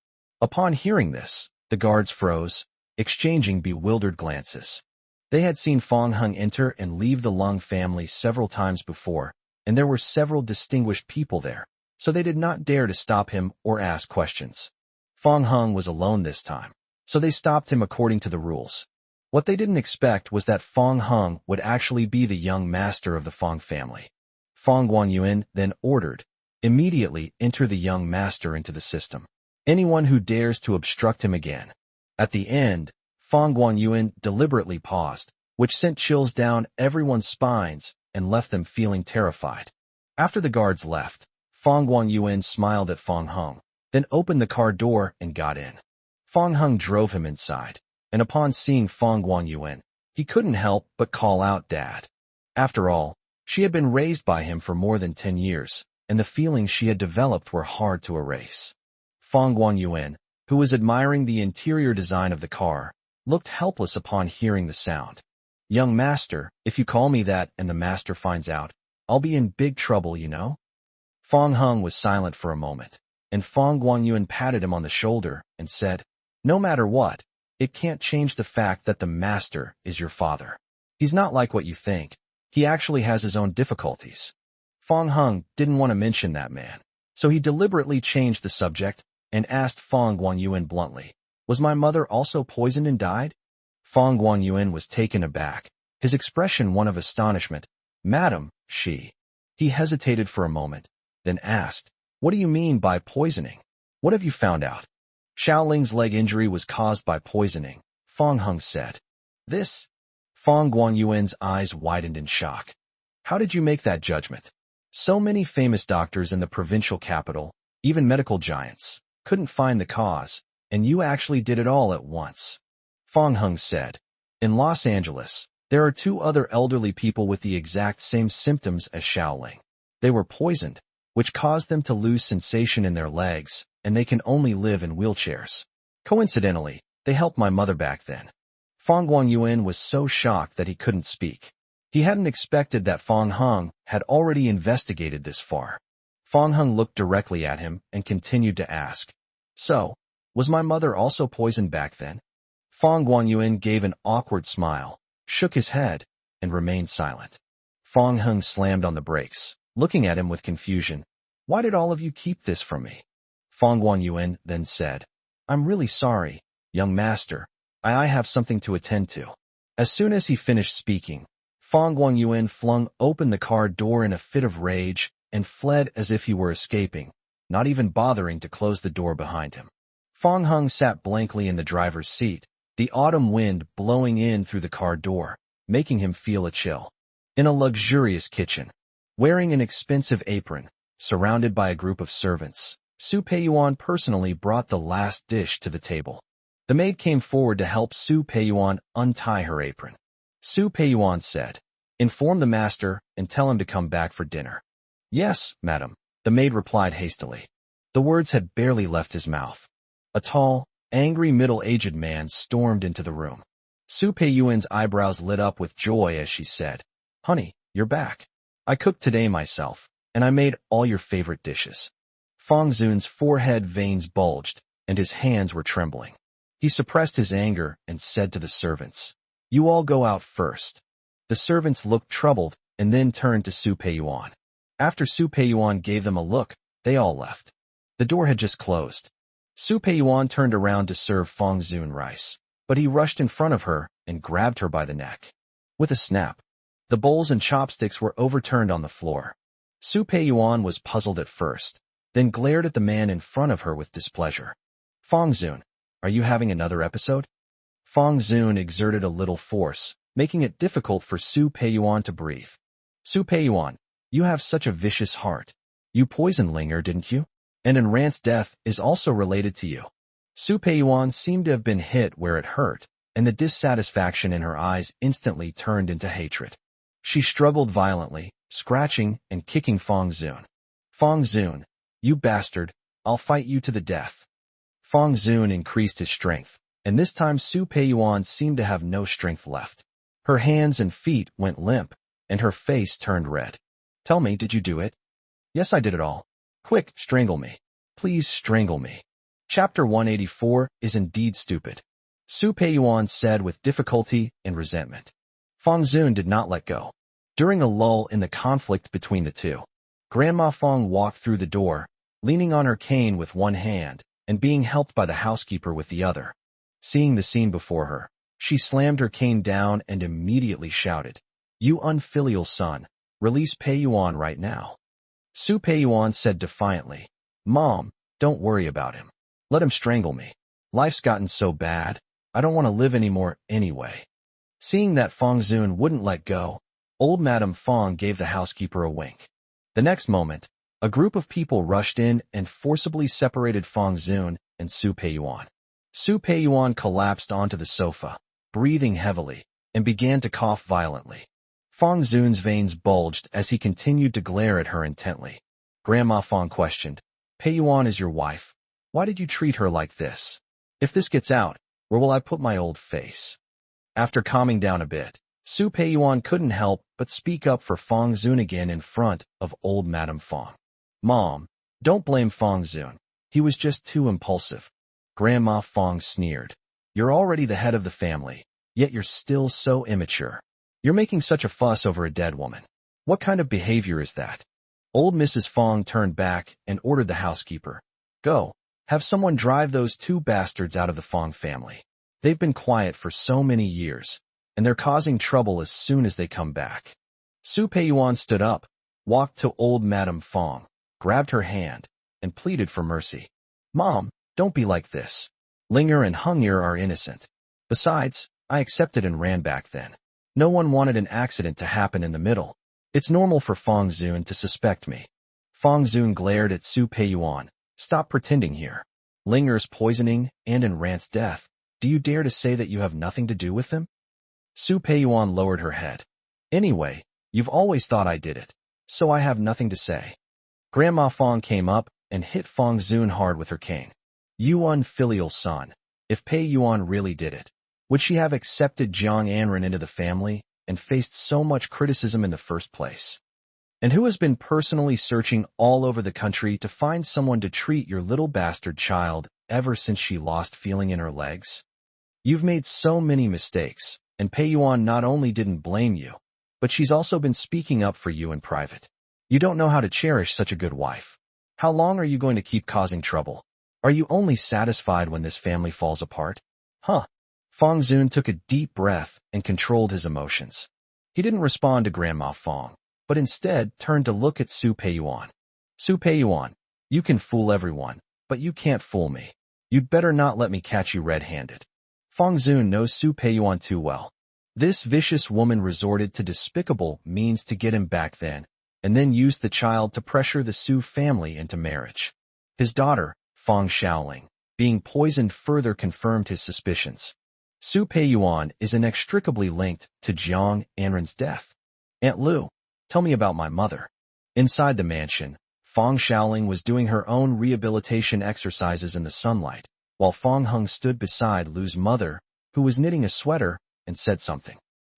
Speaker 1: Upon hearing this, the guards froze, exchanging bewildered glances. They had seen Fong Hung enter and leave the Lung family several times before, and there were several distinguished people there, so they did not dare to stop him or ask questions. Fong Hung was alone this time, so they stopped him according to the rules. What they didn't expect was that Fong Hung would actually be the young master of the Fong family. Fong Guangyuan then ordered, Immediately enter the young master into the system. Anyone who dares to obstruct him again. At the end, Fong Guangyuan deliberately paused, which sent chills down everyone's spines and left them feeling terrified. After the guards left, Fong Guangyuan smiled at Fong Hung, then opened the car door and got in. Fong Hung drove him inside, and upon seeing Fong Guangyuan, he couldn't help but call out Dad. After all, she had been raised by him for more than 10 years, and the feelings she had developed were hard to erase. Fong Guangyuan, who was admiring the interior design of the car, looked helpless upon hearing the sound. Young master, if you call me that and the master finds out, I'll be in big trouble, you know? Fong Hung was silent for a moment, and Fong Guangyuan patted him on the shoulder and said, No matter what, it can't change the fact that the master is your father. He's not like what you think. He actually has his own difficulties. Fong Hung didn't want to mention that man, so he deliberately changed the subject and asked Fong Guangyuan bluntly, Was my mother also poisoned and died? Fong Guangyuan was taken aback, his expression one of astonishment. Madam, she. He hesitated for a moment, then asked, What do you mean by poisoning? What have you found out? Xiaoling's leg injury was caused by poisoning, Fong Hung said. This? Fong Guangyuan's eyes widened in shock. How did you make that judgment? So many famous doctors in the provincial capital, even medical giants, couldn't find the cause, and you actually did it all at once. Fong Hung said, In Los Angeles, there are 2 other elderly people with the exact same symptoms as Xiaoling. They were poisoned, which caused them to lose sensation in their legs, and they can only live in wheelchairs. Coincidentally, they helped my mother back then. Fong Guangyuan was so shocked that he couldn't speak. He hadn't expected that Fong Hung had already investigated this far. Fong Hung looked directly at him and continued to ask, So, was my mother also poisoned back then? Fong Guangyuan gave an awkward smile, shook his head, and remained silent. Fong Hung slammed on the brakes, looking at him with confusion. Why did all of you keep this from me? Fong Guangyuan then said, I'm really sorry, young master. I have something to attend to. As soon as he finished speaking, Fong Guangyuan flung open the car door in a fit of rage and fled as if he were escaping, not even bothering to close the door behind him. Fong Hung sat blankly in the driver's seat, the autumn wind blowing in through the car door, making him feel a chill. In a luxurious kitchen, wearing an expensive apron, surrounded by a group of servants, Su Peiyuan personally brought the last dish to the table. The maid came forward to help Su Peiyuan untie her apron. Su Peiyuan said, "Inform the master and tell him to come back for dinner." "Yes, madam," the maid replied hastily. The words had barely left his mouth. A tall, angry middle-aged man stormed into the room. Su Peiyuan's eyebrows lit up with joy as she said, "Honey, you're back. I cooked today myself, and I made all your favorite dishes." Fong Zun's forehead veins bulged, and his hands were trembling. He suppressed his anger and said to the servants, "You all go out first." The servants looked troubled and then turned to Su Peiyuan. After Su Peiyuan gave them a look, they all left. The door had just closed. Su Peiyuan turned around to serve Fong Zun rice, but he rushed in front of her and grabbed her by the neck. With a snap, the bowls and chopsticks were overturned on the floor. Su Peiyuan was puzzled at first, then glared at the man in front of her with displeasure. "Fong Zun, are you having another episode?" Fong Zun exerted a little force, making it difficult for Su Peiyuan to breathe. "Su Peiyuan, you have such a vicious heart. You poisoned Linger, didn't you? And Enrant's death is also related to you." Su Peiyuan seemed to have been hit where it hurt, and the dissatisfaction in her eyes instantly turned into hatred. She struggled violently, scratching and kicking Fong Zun. "Fong Zun, you bastard, I'll fight you to the death." Fong Zun increased his strength, and this time Su Peiyuan seemed to have no strength left. Her hands and feet went limp, and her face turned red. "Tell me, did you do it?" "Yes, I did it all." "Quick, strangle me. Please strangle me." Chapter 184 is indeed stupid. Su Peiyuan said with difficulty and resentment. Fong Zun did not let go. During a lull in the conflict between the two, Grandma Fong walked through the door, leaning on her cane with one hand and being helped by the housekeeper with the other. Seeing the scene before her, she slammed her cane down and immediately shouted, "You unfilial son, release Peiyuan right now." Su Peiyuan said defiantly, "Mom, don't worry about him. Let him strangle me. Life's gotten so bad, I don't want to live anymore anyway." Seeing that Fong Zun wouldn't let go, old Madame Fong gave the housekeeper a wink. The next moment, a group of people rushed in and forcibly separated Fong Zun and Su Peiyuan. Su Peiyuan collapsed onto the sofa, breathing heavily, and began to cough violently. Fong Zun's veins bulged as he continued to glare at her intently. Grandma Fong questioned, "Peiyuan is your wife. Why did you treat her like this? If this gets out, where will I put my old face?" After calming down a bit, Su Peiyuan couldn't help but speak up for Fong Zun again in front of old Madame Fong. "Mom, don't blame Fong Zun. He was just too impulsive." Grandma Fong sneered. "You're already the head of the family, yet you're still so immature. You're making such a fuss over a dead woman. What kind of behavior is that?" Old Mrs. Fong turned back and ordered the housekeeper, "Go, have someone drive those two bastards out of the Fong family. They've been quiet for so many years, and they're causing trouble as soon as they come back." Su Peiyuan stood up, walked to old Madame Fong, grabbed her hand, and pleaded for mercy. "Mom, don't be like this. Linger and Hungir are innocent. Besides, I accepted and ran back then. No one wanted an accident to happen in the middle. It's normal for Fong Zun to suspect me." Fong Zun glared at Su Peiyuan. "Stop pretending here. Linger's poisoning and Enrant's death. Do you dare to say that you have nothing to do with them?" Su Peiyuan lowered her head. "Anyway, you've always thought I did it, so I have nothing to say." Grandma Fong came up and hit Fong Zun hard with her cane. "You unfilial son. If Peiyuan really did it, would she have accepted Jiang Anren into the family and faced so much criticism in the first place? And who has been personally searching all over the country to find someone to treat your little bastard child ever since she lost feeling in her legs? You've made so many mistakes, and Peiyuan not only didn't blame you, but she's also been speaking up for you in private. You don't know how to cherish such a good wife. How long are you going to keep causing trouble? Are you only satisfied when this family falls apart? Huh?" Fong Zun took a deep breath and controlled his emotions. He didn't respond to Grandma Fong, but instead turned to look at Su Peiyuan. "Su Peiyuan, you can fool everyone, but you can't fool me. You'd better not let me catch you red-handed. Fong Zun knows Su Peiyuan too well. This vicious woman resorted to despicable means to get him back then, and then used the child to pressure the Su family into marriage. His daughter, Fong Xiaoling, being poisoned further confirmed his suspicions. Su Peiyuan is inextricably linked to Jiang Anren's death. Aunt Lu, tell me about my mother. Inside the mansion, Fong Xiaoling was doing her own rehabilitation exercises in the sunlight, while Fong Hung stood beside Lu's mother, who was knitting a sweater, and said something.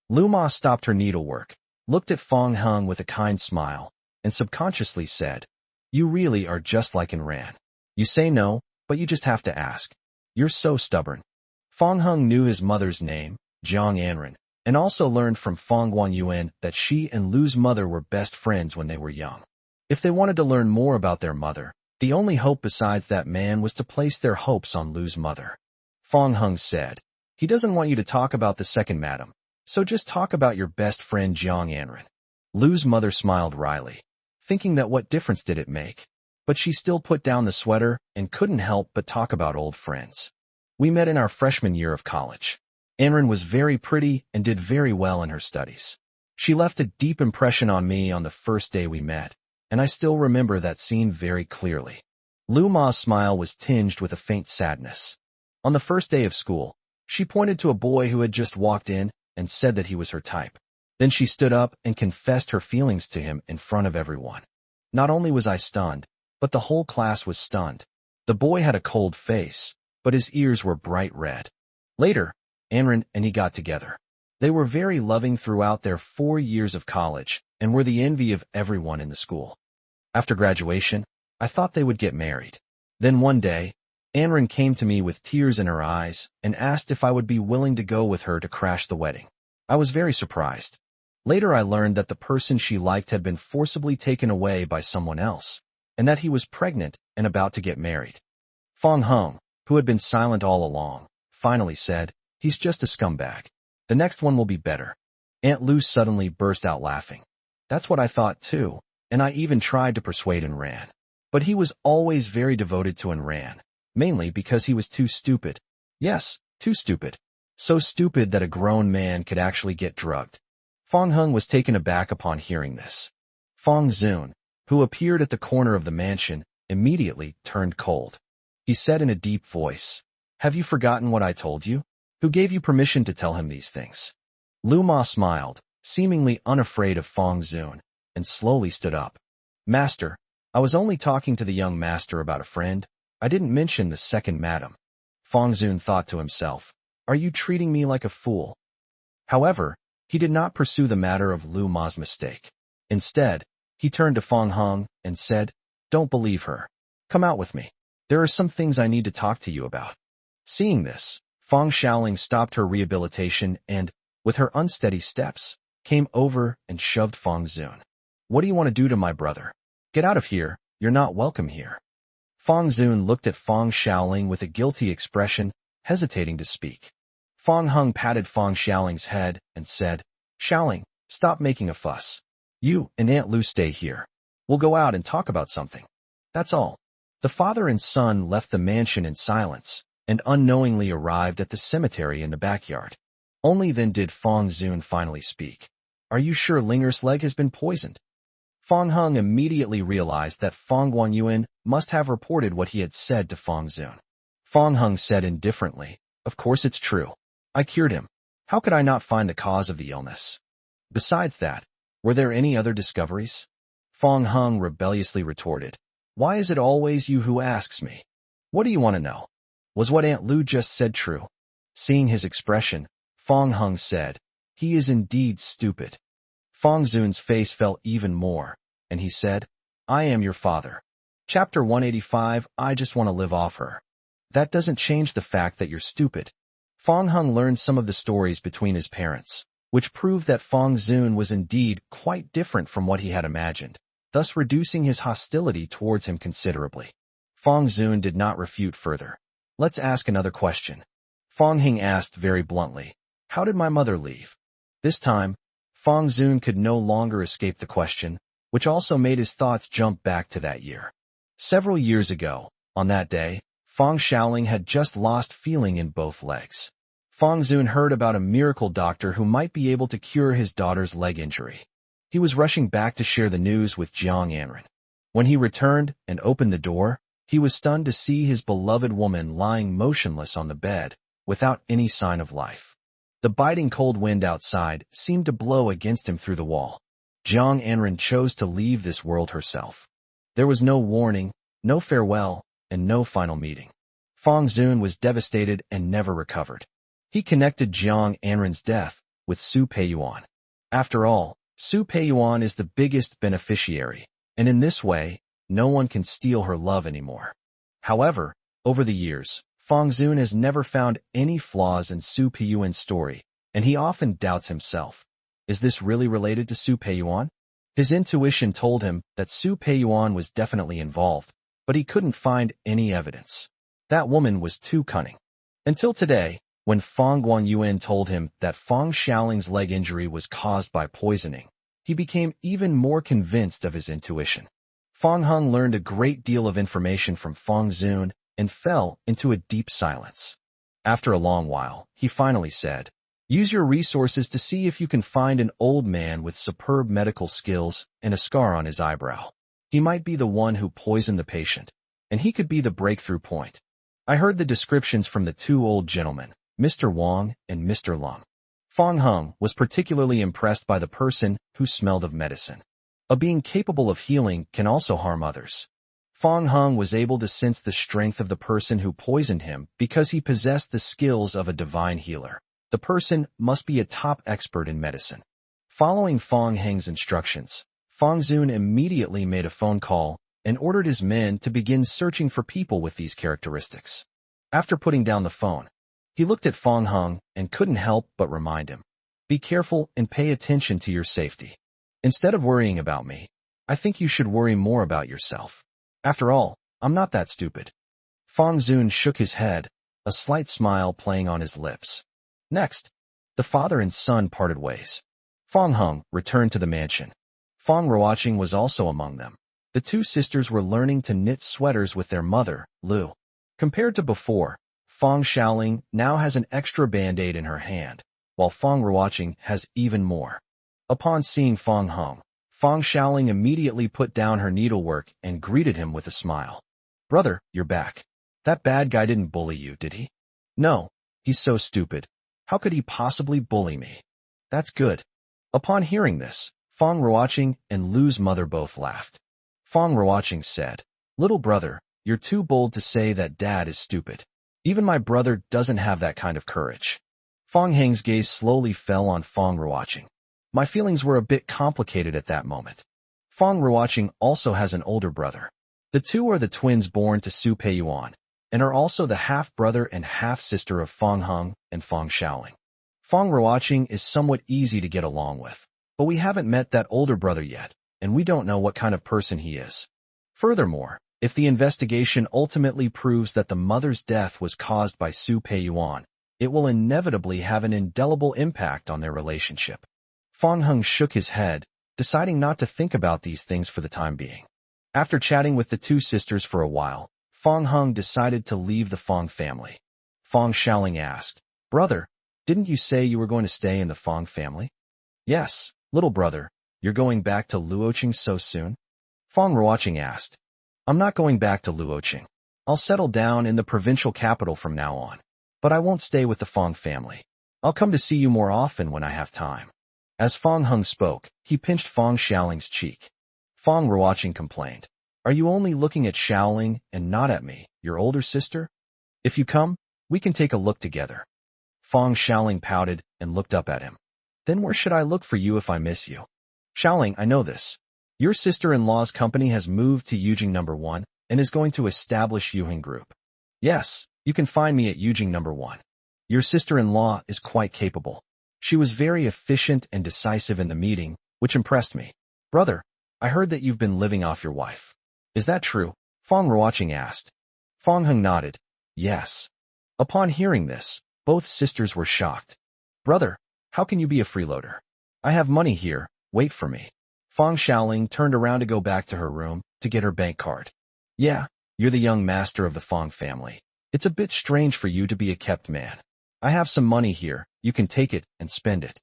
Speaker 1: Lu Ma stopped her needlework, looked at Fong Hung with a kind smile, and subconsciously said, "You really are just like Anran. You say no, but you just have to ask. You're so stubborn." Fong Hung knew his mother's name, Jiang Anren, and also learned from Fong Guanyuan that she and Lu's mother were best friends when they were young. If they wanted to learn more about their mother, the only hope besides that man was to place their hopes on Lu's mother. Fong Hung said, "He doesn't want you to talk about the second madam, so just talk about your best friend Jiang Anren." Lu's mother smiled wryly, thinking that what difference did it make? But she still put down the sweater and couldn't help but talk about old friends. "We met in our freshman year of college. Anren was very pretty and did very well in her studies. She left a deep impression on me on the first day we met, and I still remember that scene very clearly." Lu Ma's smile was tinged with a faint sadness. On the first day of school, she pointed to a boy who had just walked in and said that he was her type. Then she stood up and confessed her feelings to him in front of everyone. Not only was I stunned, but the whole class was stunned. The boy had a cold face, but his ears were bright red. Later, Anren and he got together. They were very loving throughout their 4 years of college and were the envy of everyone in the school. After graduation, I thought they would get married. Then one day, Anren came to me with tears in her eyes and asked if I would be willing to go with her to crash the wedding. I was very surprised. Later I learned that the person she liked had been forcibly taken away by someone else, and that he was pregnant and about to get married. Fong Hung, who had been silent all along, finally said, "He's just a scumbag. The next one will be better." Aunt Lu suddenly burst out laughing. "That's what I thought too, and I even tried to persuade Anran. But he was always very devoted to Anran, mainly because he was too stupid. Yes, too stupid. So stupid that a grown man could actually get drugged." Fong Hung was taken aback upon hearing this. Fong Zun, who appeared at the corner of the mansion, immediately turned cold. He said in a deep voice, "Have you forgotten what I told you? Who gave you permission to tell him these things?" Lu Ma smiled, seemingly unafraid of Fong Zun, and slowly stood up. "Master, I was only talking to the young master about a friend. I didn't mention the second madam." Fong Zun thought to himself, "Are you treating me like a fool?" However, he did not pursue the matter of Lu Ma's mistake. Instead, he turned to Fong Hung and said, "Don't believe her. Come out with me. There are some things I need to talk to you about." Seeing this, Fong Xiaoling stopped her rehabilitation and, with her unsteady steps, came over and shoved Fong Zun. "What do you want to do to my brother? Get out of here, you're not welcome here." Fong Zun looked at Fong Xiaoling with a guilty expression, hesitating to speak. Fong Hung patted Fong Xiaoling's head and said, "Xiaoling, stop making a fuss. You and Aunt Lu stay here. We'll go out and talk about something. That's all." The father and son left the mansion in silence and unknowingly arrived at the cemetery in the backyard. Only then did Fong Zun finally speak. "Are you sure Linger's leg has been poisoned?" Fong Hung immediately realized that Fong Guanyuan must have reported what he had said to Fong Zun. Fong Hung said indifferently, "Of course it's true. I cured him. How could I not find the cause of the illness? Besides that, were there any other discoveries?" Fong Hung rebelliously retorted, "Why is it always you who asks me? What do you want to know? Was what Aunt Lu just said true?" Seeing his expression, Fong Hung said, "He is indeed stupid." Fong Zun's face fell even more, and he said, "I am your father. Chapter 185, I just want to live off her. That doesn't change the fact that you're stupid." Fong Hung learned some of the stories between his parents, which proved that Fong Zun was indeed quite different from what he had imagined, thus reducing his hostility towards him considerably. Fong Zun did not refute further. "Let's ask another question." Fong Hing asked very bluntly, "How did my mother leave?" This time, Fong Zun could no longer escape the question, which also made his thoughts jump back to that year. Several years ago, on that day, Fang Xiaoling had just lost feeling in both legs. Fang Zun heard about a miracle doctor who might be able to cure his daughter's leg injury. He was rushing back to share the news with Jiang Anren. When he returned and opened the door, he was stunned to see his beloved woman lying motionless on the bed, without any sign of life. The biting cold wind outside seemed to blow against him through the wall. Jiang Anren chose to leave this world herself. There was no warning, no farewell, and no final meeting. Fang Zun was devastated and never recovered. He connected Jiang Anren's death with Su Peiyuan. After all, Su Peiyuan is the biggest beneficiary, and in this way, no one can steal her love anymore. However, over the years, Fang Zun has never found any flaws in Su Peiyuan's story, and he often doubts himself. Is this really related to Su Peiyuan? His intuition told him that Su Peiyuan was definitely involved, but he couldn't find any evidence. That woman was too cunning. Until today, when Fang Guanyuan told him that Fang Xiaoling's leg injury was caused by poisoning, he became even more convinced of his intuition. Fang Heng learned a great deal of information from Fang Zun and fell into a deep silence. After a long while, he finally said, "Use your resources to see if you can find an old man with superb medical skills and a scar on his eyebrow. He might be the one who poisoned the patient, and he could be the breakthrough point." I heard the descriptions from the two old gentlemen, Mr. Wang and Mr. Lung. Fang Heng was particularly impressed by the person who smelled of medicine. A being capable of healing can also harm others. Fang Heng was able to sense the strength of the person who poisoned him because he possessed the skills of a divine healer. The person must be a top expert in medicine. Following Fang Heng's instructions, Fang Zun immediately made a phone call and ordered his men to begin searching for people with these characteristics. After putting down the phone, he looked at Fang Heng and couldn't help but remind him, "Be careful and pay attention to your safety. Instead of worrying about me, I think you should worry more about yourself. After all, I'm not that stupid." Fang Zun shook his head, a slight smile playing on his lips. Next, the father and son parted ways. Fang Heng returned to the mansion. Fang Ruoqing was also among them. The two sisters were learning to knit sweaters with their mother, Lu. Compared to before, Fang Xiaoling now has an extra band-aid in her hand, while Fang Ruoqing has even more. Upon seeing Fang Heng, Fang Xiaoling immediately put down her needlework and greeted him with a smile. "Brother, you're back. That bad guy didn't bully you, did he?" "No, he's so stupid. How could he possibly bully me?" "That's good." Upon hearing this, Fang Ruoqing and Lu's mother both laughed. Fang Ruoqing said, "Little brother, you're too bold to say that dad is stupid. Even my brother doesn't have that kind of courage." Fang Heng's gaze slowly fell on Fang Ruoqing. My feelings were a bit complicated at that moment. Fang Ruoqing also has an older brother. The two are the twins born to Su Peiyuan, and are also the half-brother and half-sister of Fang Heng and Fang Xiaoling. Fang Ruoqing is somewhat easy to get along with, but we haven't met that older brother yet, and we don't know what kind of person he is. Furthermore, if the investigation ultimately proves that the mother's death was caused by Su Peiyuan, it will inevitably have an indelible impact on their relationship. Fang Heng shook his head, deciding not to think about these things for the time being. After chatting with the two sisters for a while, Fang Heng decided to leave the Fang family. Fang Xiaoling asked, "Brother, didn't you say you were going to stay in the Fang family?" "Yes, little brother. You're going back to Luoqing so soon?" Fang Ruoqing asked. "I'm not going back to Luoqing. I'll settle down in the provincial capital from now on. But I won't stay with the Fang family. I'll come to see you more often when I have time." As Fang Heng spoke, he pinched Fang Xiaoling's cheek. Fang Ruoqing complained, "Are you only looking at Xiaoling and not at me, your older sister? If you come, we can take a look together." Fang Xiaoling pouted and looked up at him. "Then where should I look for you if I miss you?" "Xiaoling, I know this. Your sister-in-law's company has moved to Yujing No. 1 and is going to establish Yuheng Group. Yes, you can find me at Yujing No. 1. Your sister-in-law is quite capable. She was very efficient and decisive in the meeting, which impressed me. Brother, I heard that you've been living off your wife. Is that true?" Fang Ruoqing asked. Fang Heng nodded. "Yes." Upon hearing this, both sisters were shocked. "Brother, how can you be a freeloader? I have money here, wait for me." Fang Xiaoling turned around to go back to her room to get her bank card. "Yeah, you're the young master of the Fang family. It's a bit strange for you to be a kept man. I have some money here, you can take it and spend it.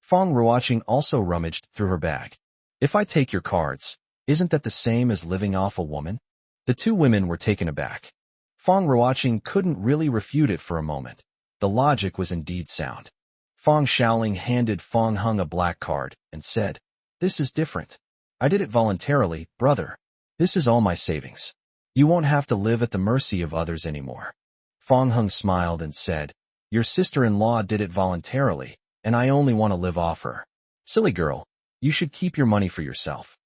Speaker 1: Fong Ruoqing also rummaged through her bag. If I take your cards, isn't that the same as living off a woman? The two women were taken aback. Fong Ruoqing couldn't really refute it for a moment. The logic was indeed sound. Fong Shaoling handed Fong Hung a black card and said, "This is different. I did it voluntarily, brother. This is all my savings. You won't have to live at the mercy of others anymore." Fong Hung smiled and said, "Your sister-in-law did it voluntarily, and I only want to live off her. Silly girl, you should keep your money for yourself."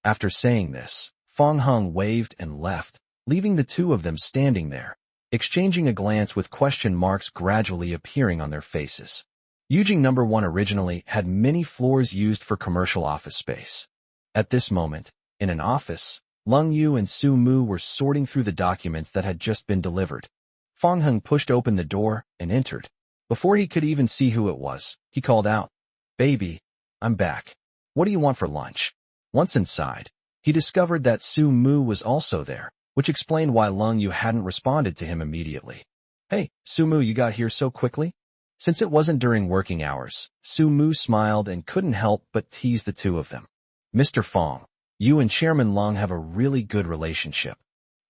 Speaker 1: After saying this, Fong Hung waved and left, leaving the two of them standing there, exchanging a glance with question marks gradually appearing on their faces. Yujing No. 1 originally had many floors used for commercial office space. At this moment, in an office, Lung Yu and Su Mu were sorting through the documents that had just been delivered. Fong Hung pushed open the door and entered. Before he could even see who it was, he called out, "Baby, I'm back. What do you want for lunch?" Once inside, he discovered that Su Mu was also there, which explained why Lung Yu hadn't responded to him immediately. "Hey, Su Mu, you got here so quickly?" Since it wasn't during working hours, Su Mu smiled and couldn't help but tease the two of them. "Mr. Fong, you and Chairman Lung have a really good relationship."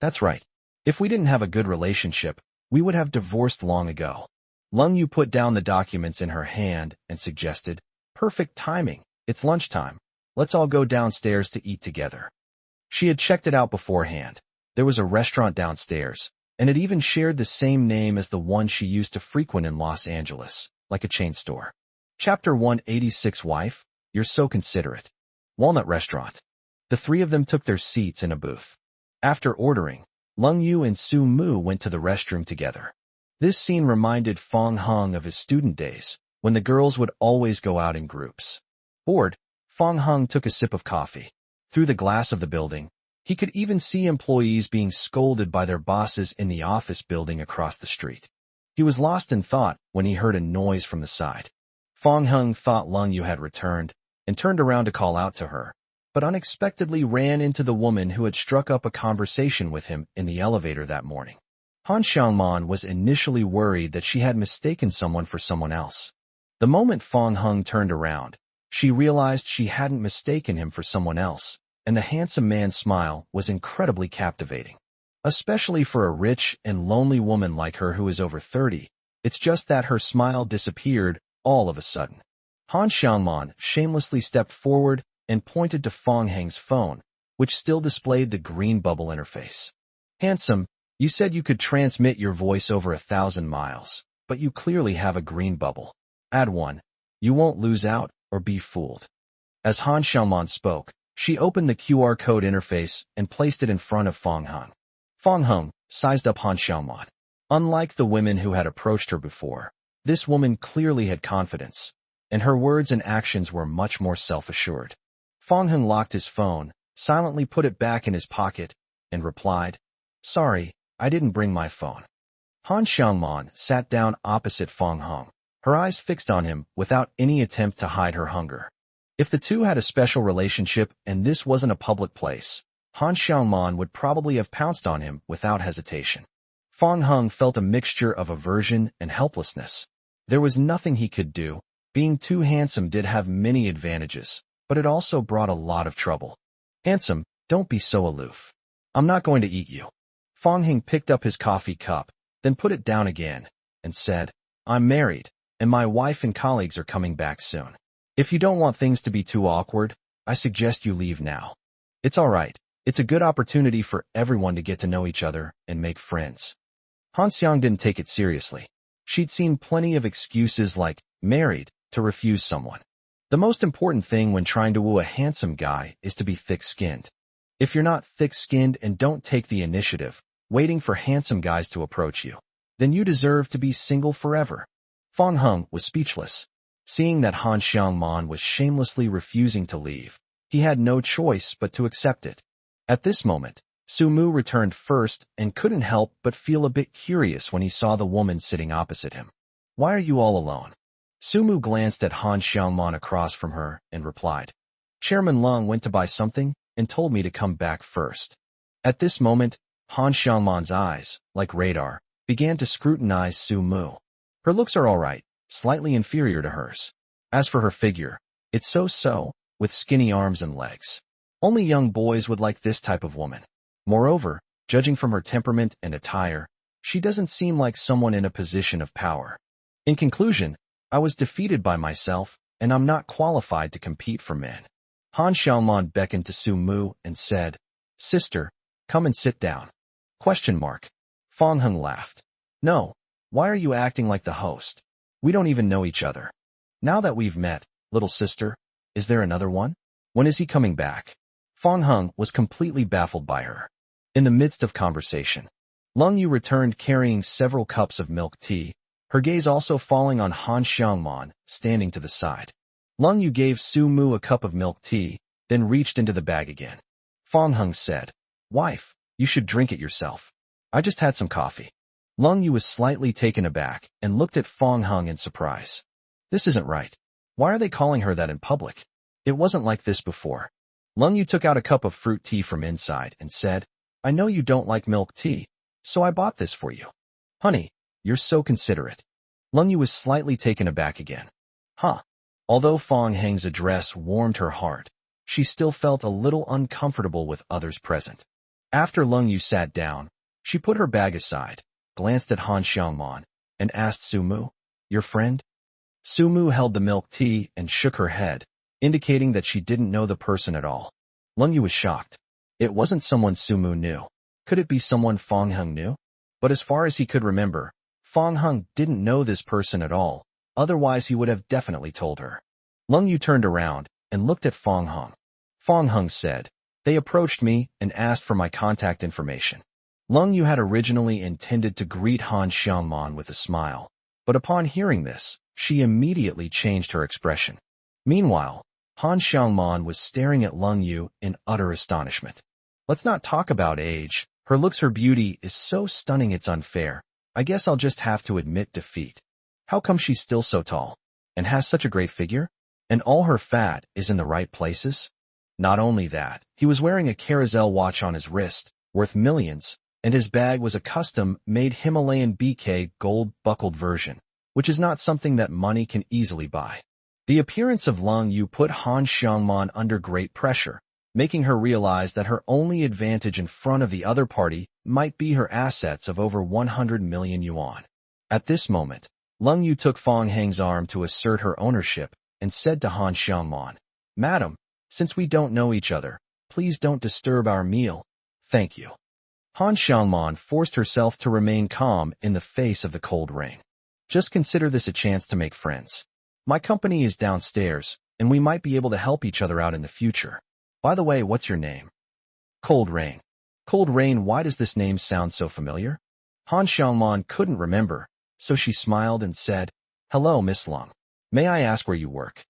Speaker 1: "That's right. If we didn't have a good relationship, we would have divorced long ago." Lung Yu put down the documents in her hand and suggested, "Perfect timing. It's lunchtime. Let's all go downstairs to eat together." She had checked it out beforehand. There was a restaurant downstairs, and it even shared the same name as the one she used to frequent in Los Angeles, like a chain store. Chapter 186. Wife, you're so considerate. Walnut Restaurant. The three of them took their seats in a booth. After ordering, Lung Yu and Su Mu went to the restroom together. This scene reminded Fong Hung of his student days, when the girls would always go out in groups. Bored, Fong Hung took a sip of coffee. Through the glass of the building, he could even see employees being scolded by their bosses in the office building across the street. He was lost in thought when he heard a noise from the side. Fong Hung thought Lung Yu had returned and turned around to call out to her, but unexpectedly ran into the woman who had struck up a conversation with him in the elevator that morning. Han Xiangman was initially worried that she had mistaken someone for someone else. The moment Fong Hung turned around, she realized she hadn't mistaken him for someone else, and the handsome man's smile was incredibly captivating. Especially for a rich and lonely woman like her who is over 30, it's just that her smile disappeared all of a sudden. Han Xiangman shamelessly stepped forward and pointed to Fong Heng's phone, which still displayed the green bubble interface. "Handsome, you said you could transmit your voice over 1,000 miles, but you clearly have a green bubble. Add one. You won't lose out or be fooled." As Han Xiangman spoke, she opened the QR code interface and placed it in front of Fong Hung. Fong Hung sized up Han Xiangman. Unlike the women who had approached her before, this woman clearly had confidence, and her words and actions were much more self-assured. Fong Hung locked his phone, silently put it back in his pocket, and replied, "Sorry, I didn't bring my phone." Han Xiangman sat down opposite Fong Hung, her eyes fixed on him without any attempt to hide her hunger. If the two had a special relationship and this wasn't a public place, Han Xiangman would probably have pounced on him without hesitation. Fong Hung felt a mixture of aversion and helplessness. There was nothing he could do. Being too handsome did have many advantages, but it also brought a lot of trouble. "Handsome, don't be so aloof. I'm not going to eat you." Fong Hung picked up his coffee cup, then put it down again, and said, "I'm married, and my wife and colleagues are coming back soon. If you don't want things to be too awkward, I suggest you leave now." "It's all right. It's a good opportunity for everyone to get to know each other and make friends." Han Xiang didn't take it seriously. She'd seen plenty of excuses like married to refuse someone. The most important thing when trying to woo a handsome guy is to be thick-skinned. If you're not thick-skinned and don't take the initiative, waiting for handsome guys to approach you, then you deserve to be single forever. Fong Hung was speechless. Seeing that Han Xiangman was shamelessly refusing to leave, he had no choice but to accept it. At this moment, Su Mu returned first and couldn't help but feel a bit curious when he saw the woman sitting opposite him. "Why are you all alone?" Su Mu glanced at Han Xiangman across from her and replied, "Chairman Lung went to buy something and told me to come back first." At this moment, Han Xiangman's eyes, like radar, began to scrutinize Su Mu. Her looks are all right, slightly inferior to hers. As for her figure, it's so-so, with skinny arms and legs. Only young boys would like this type of woman. Moreover, judging from her temperament and attire, she doesn't seem like someone in a position of power. In conclusion, I was defeated by myself, and I'm not qualified to compete for men. Han Xiaomon beckoned to Su Mu and said, "Sister, come and sit down." Question mark. Fong Hung laughed. "No, why are you acting like the host? We don't even know each other. Now that we've met, little sister, is there another one? When is he coming back?" Fong Hung was completely baffled by her. In the midst of conversation, Lung Yu returned carrying several cups of milk tea, her gaze also falling on Han Xiaomon, standing to the side. Lung Yu gave Su Mu a cup of milk tea, then reached into the bag again. Fong Hung said, "Wife, you should drink it yourself. I just had some coffee." Lung Yu was slightly taken aback and looked at Fong Hung in surprise. This isn't right. Why are they calling her that in public? It wasn't like this before. Lung Yu took out a cup of fruit tea from inside and said, "I know you don't like milk tea, so I bought this for you." "Honey, you're so considerate." Lung Yu was slightly taken aback again. Huh. Although Fong Hang's address warmed her heart, she still felt a little uncomfortable with others present. After Lung Yu sat down, she put her bag aside, glanced at Han Xiaomon, and asked Su Mu, "Your friend?" Su Mu held the milk tea and shook her head, indicating that she didn't know the person at all. Lung Yu was shocked. It wasn't someone Su Mu knew. Could it be someone Fong Hung knew? But as far as he could remember, Fong Hung didn't know this person at all, otherwise he would have definitely told her. Lung Yu turned around and looked at Fong Hung. Fong Hung said, "They approached me and asked for my contact information." Lung Yu had originally intended to greet Han Xiaomon with a smile, but upon hearing this, she immediately changed her expression. Meanwhile, Han Xiaomon was staring at Lung Yu in utter astonishment. Let's not talk about age. Her looks, her beauty is so stunning it's unfair. I guess I'll just have to admit defeat. How come she's still so tall? And has such a great figure? And all her fat is in the right places? Not only that, he was wearing a Carousel watch on his wrist, worth millions, and his bag was a custom-made Himalayan BK gold buckled version, which is not something that money can easily buy. The appearance of Lung Yu put Han Xiaomon under great pressure, making her realize that her only advantage in front of the other party might be her assets of over 100 million yuan. At this moment, Lung Yu took Fong Hang's arm to assert her ownership and said to Han Xiaomon, "Madam, since we don't know each other, please don't disturb our meal. Thank you." Han Xiaomon forced herself to remain calm in the face of the cold rain. "Just consider this a chance to make friends. My company is downstairs, and we might be able to help each other out in the future. By the way, what's your name?" Cold Rain. Cold Rain, why does this name sound so familiar? Han Xiaomon couldn't remember, so she smiled and said, "Hello, Miss Lung. May I ask where you work?"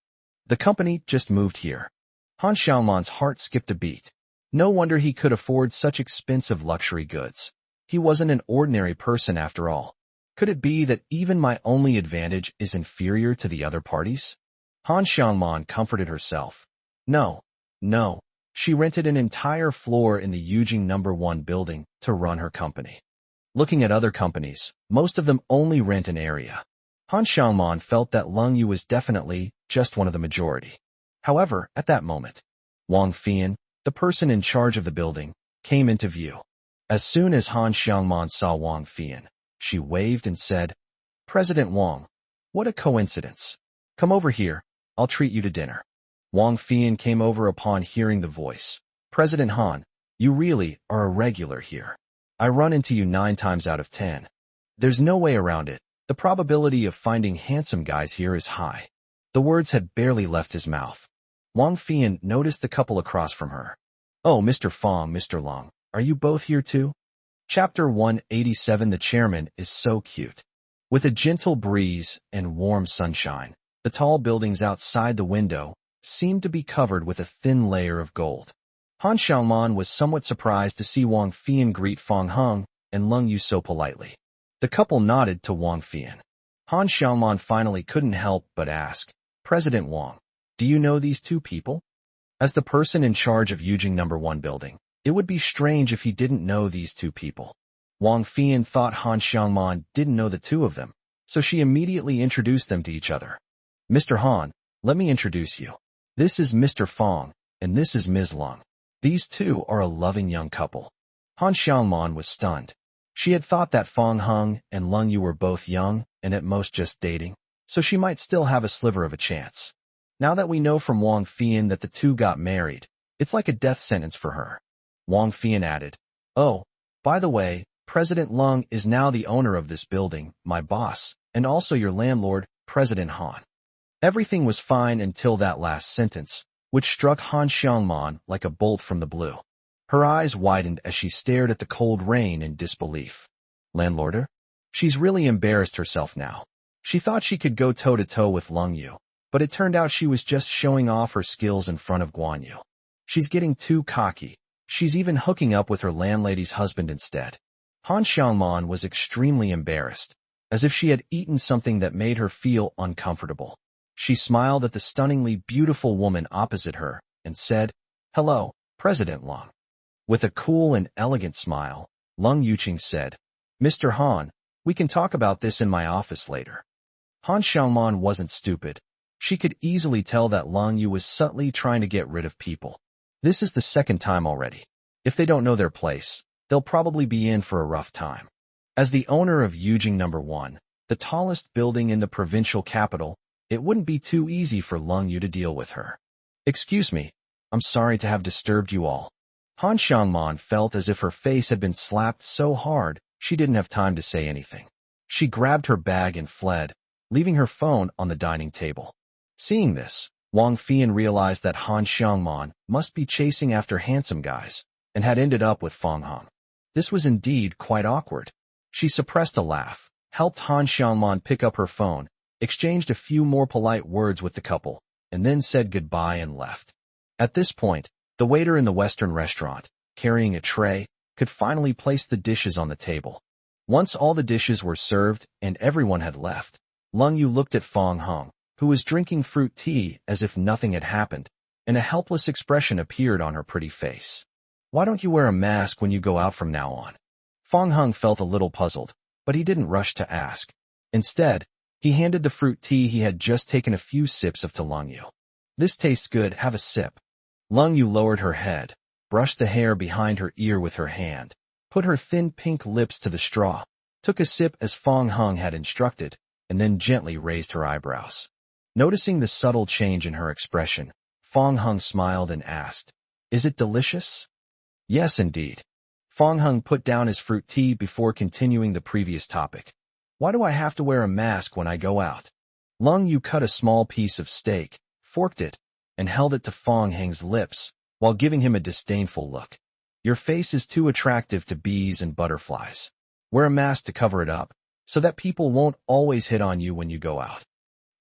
Speaker 1: "The company just moved here." Han Xiaomon's heart skipped a beat. No wonder he could afford such expensive luxury goods. He wasn't an ordinary person after all. Could it be that even my only advantage is inferior to the other parties? Han Xiaomon comforted herself. No. She rented an entire floor in the Yujing No. 1 building to run her company. Looking at other companies, most of them only rent an area. Han Xiaomon felt that Lung Yu was definitely just one of the majority. However, at that moment, Wang Fian, the person in charge of the building, came into view. As soon as Han Xiaomon saw Wang Fian, she waved and said, "President Wang, what a coincidence. Come over here, I'll treat you to dinner." Wang Fian came over upon hearing the voice. "President Han, you really are a regular here. I run into you 9 times out of 10. There's no way around it. The probability of finding handsome guys here is high." The words had barely left his mouth. Wang Fian noticed the couple across from her. "Oh, Mr. Fong, Mr. Long, are you both here too?" Chapter 187. The chairman is so cute. With a gentle breeze and warm sunshine, the tall buildings outside the window seemed to be covered with a thin layer of gold. Han Xiaomon was somewhat surprised to see Wang Fian greet Fong Hung and Lung Yu so politely. The couple nodded to Wang Fian. Han Xiaomon finally couldn't help but ask, "President Wang, do you know these two people?" As the person in charge of Yujing No. 1 building, it would be strange if he didn't know these two people. Wang Fian thought Han Xiangman didn't know the two of them, so she immediately introduced them to each other. Mr. Han, let me introduce you. This is Mr. Fong, and this is Ms. Lung. These two are a loving young couple. Han Xiangman was stunned. She had thought that Fong Hung and Lung Yu were both young and at most just dating, so she might still have a sliver of a chance. Now that we know from Wang Fian that the two got married, it's like a death sentence for her. Wang Fian added, "Oh, by the way, President Lung is now the owner of this building, my boss, and also your landlord, President Han." Everything was fine until that last sentence, which struck Han Xiangman like a bolt from the blue. Her eyes widened as she stared at the cold rain in disbelief. Landlorder? She's really embarrassed herself now. She thought she could go toe-to-toe with Lung Yu, but it turned out she was just showing off her skills in front of Guan Yu. She's getting too cocky. She's even hooking up with her landlady's husband instead. Han Xiangman was extremely embarrassed, as if she had eaten something that made her feel uncomfortable. She smiled at the stunningly beautiful woman opposite her and said, "Hello, President Lung." With a cool and elegant smile, Lung Yuqing said, "Mr. Han, we can talk about this in my office later." Han Xiangman wasn't stupid. She could easily tell that Lung Yu was subtly trying to get rid of people. This is the second time already. If they don't know their place, they'll probably be in for a rough time. As the owner of Yujing No. 1, the tallest building in the provincial capital, it wouldn't be too easy for Lung Yu to deal with her. "Excuse me, I'm sorry to have disturbed you all." Han Xiangman felt as if her face had been slapped so hard she didn't have time to say anything. She grabbed her bag and fled, leaving her phone on the dining table. Seeing this, Wang Fian realized that Han Xiangman must be chasing after handsome guys, and had ended up with Fong Hung. This was indeed quite awkward. She suppressed a laugh, helped Han Xiangman pick up her phone, exchanged a few more polite words with the couple, and then said goodbye and left. At this point, the waiter in the Western restaurant, carrying a tray, could finally place the dishes on the table. Once all the dishes were served and everyone had left, Lung Yu looked at Fong Hung, who was drinking fruit tea as if nothing had happened, and a helpless expression appeared on her pretty face. "Why don't you wear a mask when you go out from now on?" Fong Hung felt a little puzzled, but he didn't rush to ask. Instead, he handed the fruit tea he had just taken a few sips of to Lung Yu. "This tastes good, have a sip." Lung Yu lowered her head, brushed the hair behind her ear with her hand, put her thin pink lips to the straw, took a sip as Fong Hung had instructed, and then gently raised her eyebrows. Noticing the subtle change in her expression, Fong Hung smiled and asked, "Is it delicious?" "Yes, indeed." Fong Hung put down his fruit tea before continuing the previous topic. "Why do I have to wear a mask when I go out?" Lung Yu cut a small piece of steak, forked it, and held it to Fong Hung's lips, while giving him a disdainful look. "Your face is too attractive to bees and butterflies. Wear a mask to cover it up, so that people won't always hit on you when you go out."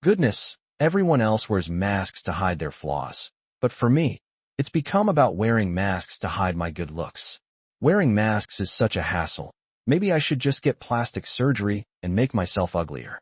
Speaker 1: Goodness, everyone else wears masks to hide their flaws. But for me, it's become about wearing masks to hide my good looks. Wearing masks is such a hassle. Maybe I should just get plastic surgery and make myself uglier.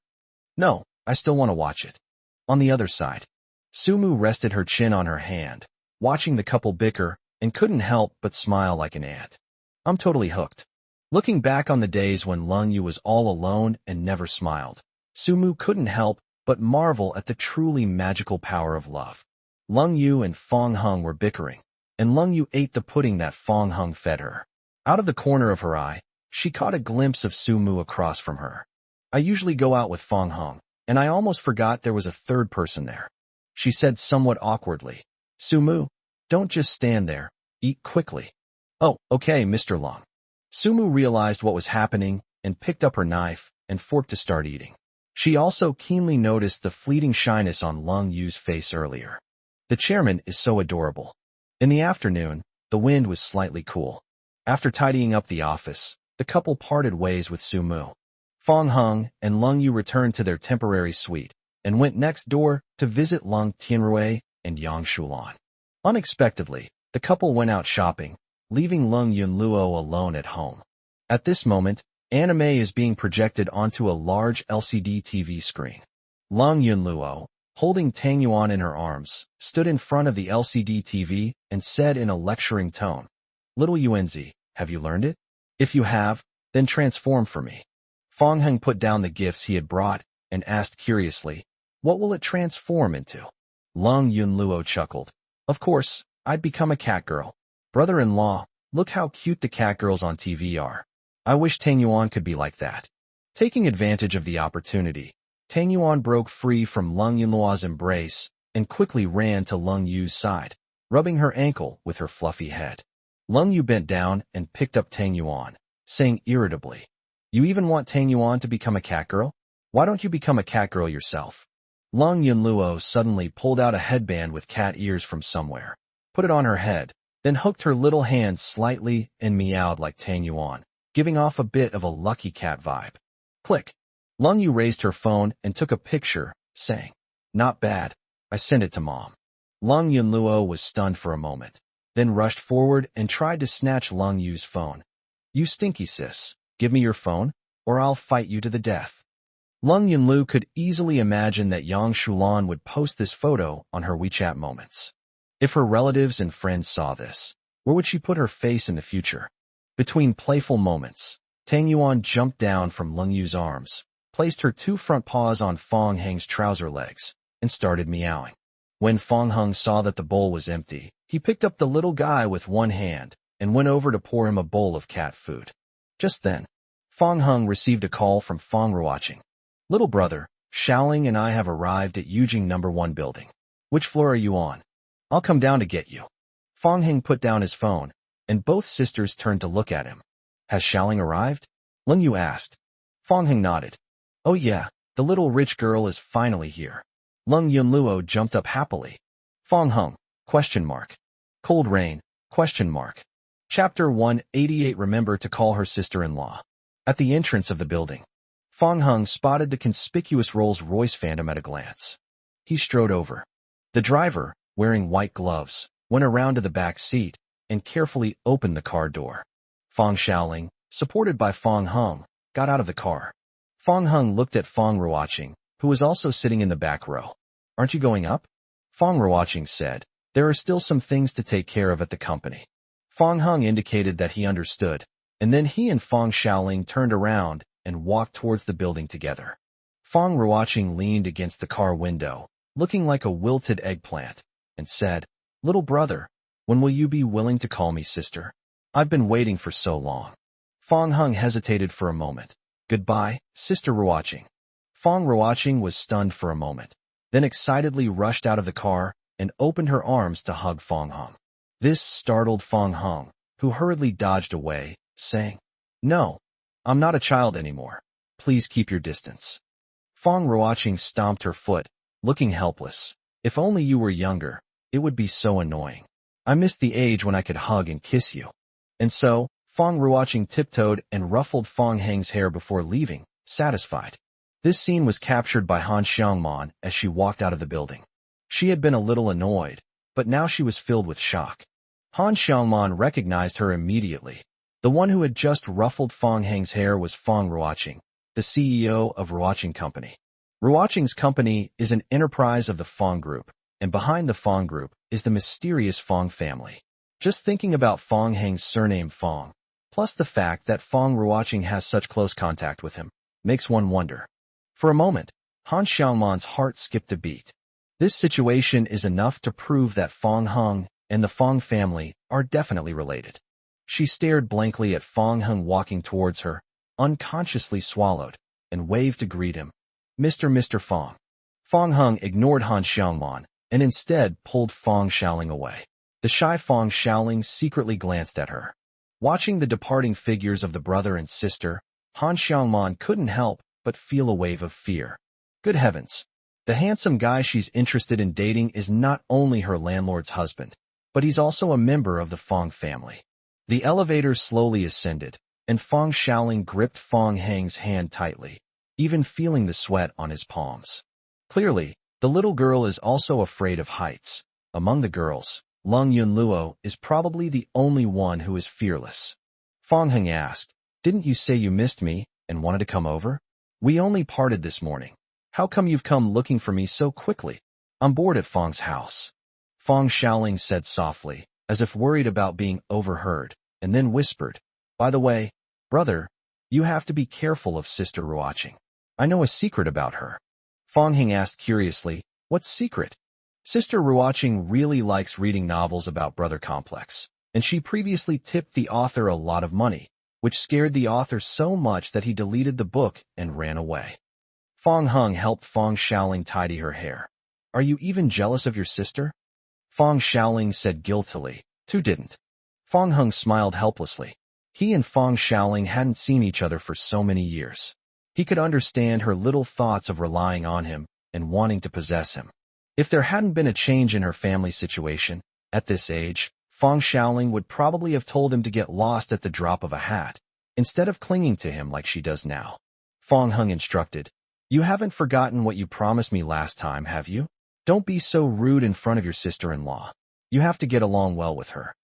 Speaker 1: No, I still want to watch it. On the other side, Sumu rested her chin on her hand, watching the couple bicker, and couldn't help but smile like an ant. "I'm totally hooked." Looking back on the days when Lung Yu was all alone and never smiled, Sumu couldn't help but marvel at the truly magical power of love. Lung Yu and Fong Hung were bickering, and Lung Yu ate the pudding that Fong Hung fed her. Out of the corner of her eye, she caught a glimpse of Sumu across from her. "I usually go out with Fong Hung, and I almost forgot there was a third person there," she said somewhat awkwardly. "Sumu, don't just stand there, eat quickly." "Oh, okay, Mr. Lung." Sumu realized what was happening and picked up her knife and fork to start eating. She also keenly noticed the fleeting shyness on Lung Yu's face earlier. The chairman is so adorable. In the afternoon, the wind was slightly cool. After tidying up the office, the couple parted ways with Sumu. Fong Hung and Lung Yu returned to their temporary suite and went next door to visit Lung Tianrui and Yang Shulan. Unexpectedly, the couple went out shopping, leaving Lung Yunluo alone at home. At this moment, anime is being projected onto a large LCD TV screen. Lung Yunluo, holding Tang Yuan in her arms, stood in front of the LCD TV and said in a lecturing tone, "Little Yuanzi, have you learned it? If you have, then transform for me. Fong Heng put down the gifts he had brought and asked curiously, what will it transform into? Lung Yunluo chuckled. Of course, I'd become a cat girl. Brother-in-law, look how cute the cat girls on TV are. I wish Tang Yuan could be like that. Taking advantage of the opportunity, Tang Yuan broke free from Lung Yunluo's embrace and quickly ran to Lung Yu's side, rubbing her ankle with her fluffy head. Lung Yu bent down and picked up Tang Yuan, saying irritably, you even want Tang Yuan to become a cat girl? Why don't you become a cat girl yourself? Lung Yunluo suddenly pulled out a headband with cat ears from somewhere, put it on her head, then hooked her little hand slightly and meowed like Tang Yuan, giving off a bit of a lucky cat vibe. Click. Lung Yu raised her phone and took a picture, saying, not bad. I sent it to Mom. Lung Yunluo was stunned for a moment, then rushed forward and tried to snatch Lung Yu's phone. You stinky sis, give me your phone, or I'll fight you to the death. Lung Yunlu could easily imagine that Yang Shulan would post this photo on her WeChat moments. If her relatives and friends saw this, where would she put her face in the future? Between playful moments, Tang Yuan jumped down from Lung Yu's arms, placed her two front paws on Fong Heng's trouser legs, and started meowing. When Fong Heng saw that the bowl was empty, he picked up the little guy with one hand and went over to pour him a bowl of cat food. Just then, Fong Heng received a call from Fong Ruoqing. Little brother, Xiaoling and I have arrived at Yujing No. 1 building. Which floor are you on? I'll come down to get you. Fong Heng put down his phone, and both sisters turned to look at him. Has Xiaoling arrived? Lung Yu asked. Fong Heng nodded. Oh yeah, the little rich girl is finally here. Lung Yunluo jumped up happily. Fong Heng, question mark. Cold rain, question mark. Chapter 188 Remember to call her sister-in-law. At the entrance of the building, Fong Heng spotted the conspicuous Rolls-Royce Phantom at a glance. He strode over. The driver, wearing white gloves, went around to the back seat and carefully opened the car door. Fong Xiaoling, supported by Fong Heng, got out of the car. Fong Heng looked at Fong Ruoqing, who was also sitting in the back row. Aren't you going up? Fong Ruoqing said, there are still some things to take care of at the company. Fong Heng indicated that he understood, and then he and Fong Xiaoling turned around and walked towards the building together. Fong Ruoqing leaned against the car window, looking like a wilted eggplant, and said, little brother, when will you be willing to call me sister? I've been waiting for so long. Fong Heng hesitated for a moment. Goodbye, Sister Ruoqing. Fong Ruoqing was stunned for a moment, then excitedly rushed out of the car and opened her arms to hug Fong Heng. This startled Fong Heng, who hurriedly dodged away, saying, no, I'm not a child anymore. Please keep your distance. Fong Ruoqing stomped her foot, looking helpless. If only you were younger, it would be so annoying. I missed the age when I could hug and kiss you. And so, Fong Ruoqing tiptoed and ruffled Fong Heng's hair before leaving, satisfied. This scene was captured by Han Xiangman as she walked out of the building. She had been a little annoyed, but now she was filled with shock. Han Xiangman recognized her immediately. The one who had just ruffled Fong Heng's hair was Fong Ruoqing, the CEO of Ruoqing Company. Ruoqing's company is an enterprise of the Fong Group, and behind the Fong Group is the mysterious Fong family. Just thinking about Fong Heng's surname Fong, plus the fact that Fong Ruoqing has such close contact with him, makes one wonder. For a moment, Han Xiangman's heart skipped a beat. This situation is enough to prove that Fong Heng and the Fong family are definitely related. She stared blankly at Fong Heng walking towards her, unconsciously swallowed, and waved to greet him. Mr. Fong. Fong Heng ignored Han Xiangman and instead pulled Fong Xiaoling away. The shy Fong Xiaoling secretly glanced at her. Watching the departing figures of the brother and sister, Han Xiangman couldn't help but feel a wave of fear. Good heavens! The handsome guy she's interested in dating is not only her landlord's husband, but he's also a member of the Fong family. The elevator slowly ascended, and Fong Xiaoling gripped Fong Heng's hand tightly, even feeling the sweat on his palms. Clearly, the little girl is also afraid of heights. Among the girls, Lung Yunluo is probably the only one who is fearless. Fong Heng asked, didn't you say you missed me and wanted to come over? We only parted this morning. How come you've come looking for me so quickly? I'm bored at Fong's house. Fong Xiaoling said softly, as if worried about being overheard, and then whispered, by the way, brother, You have to be careful of Sister Ruoqing. I know a secret about her. Fang Heng asked curiously, what secret? Sister Ruoqing really likes reading novels about brother complex, and she previously tipped the author a lot of money, which scared the author so much that he deleted the book and ran away. Fang Heng helped Fang Xiaoling tidy her hair. Are you even jealous of your sister? Fang Xiaoling said guiltily. Tu didn't. Fang Heng smiled helplessly. He and Fang Xiaoling hadn't seen each other for so many years. He could understand her little thoughts of relying on him and wanting to possess him. If there hadn't been a change in her family situation, at this age, Fang Xiaoling would probably have told him to get lost at the drop of a hat, instead of clinging to him like she does now. Fang Heng instructed, you haven't forgotten what you promised me last time, have you? Don't be so rude in front of your sister-in-law. You have to get along well with her.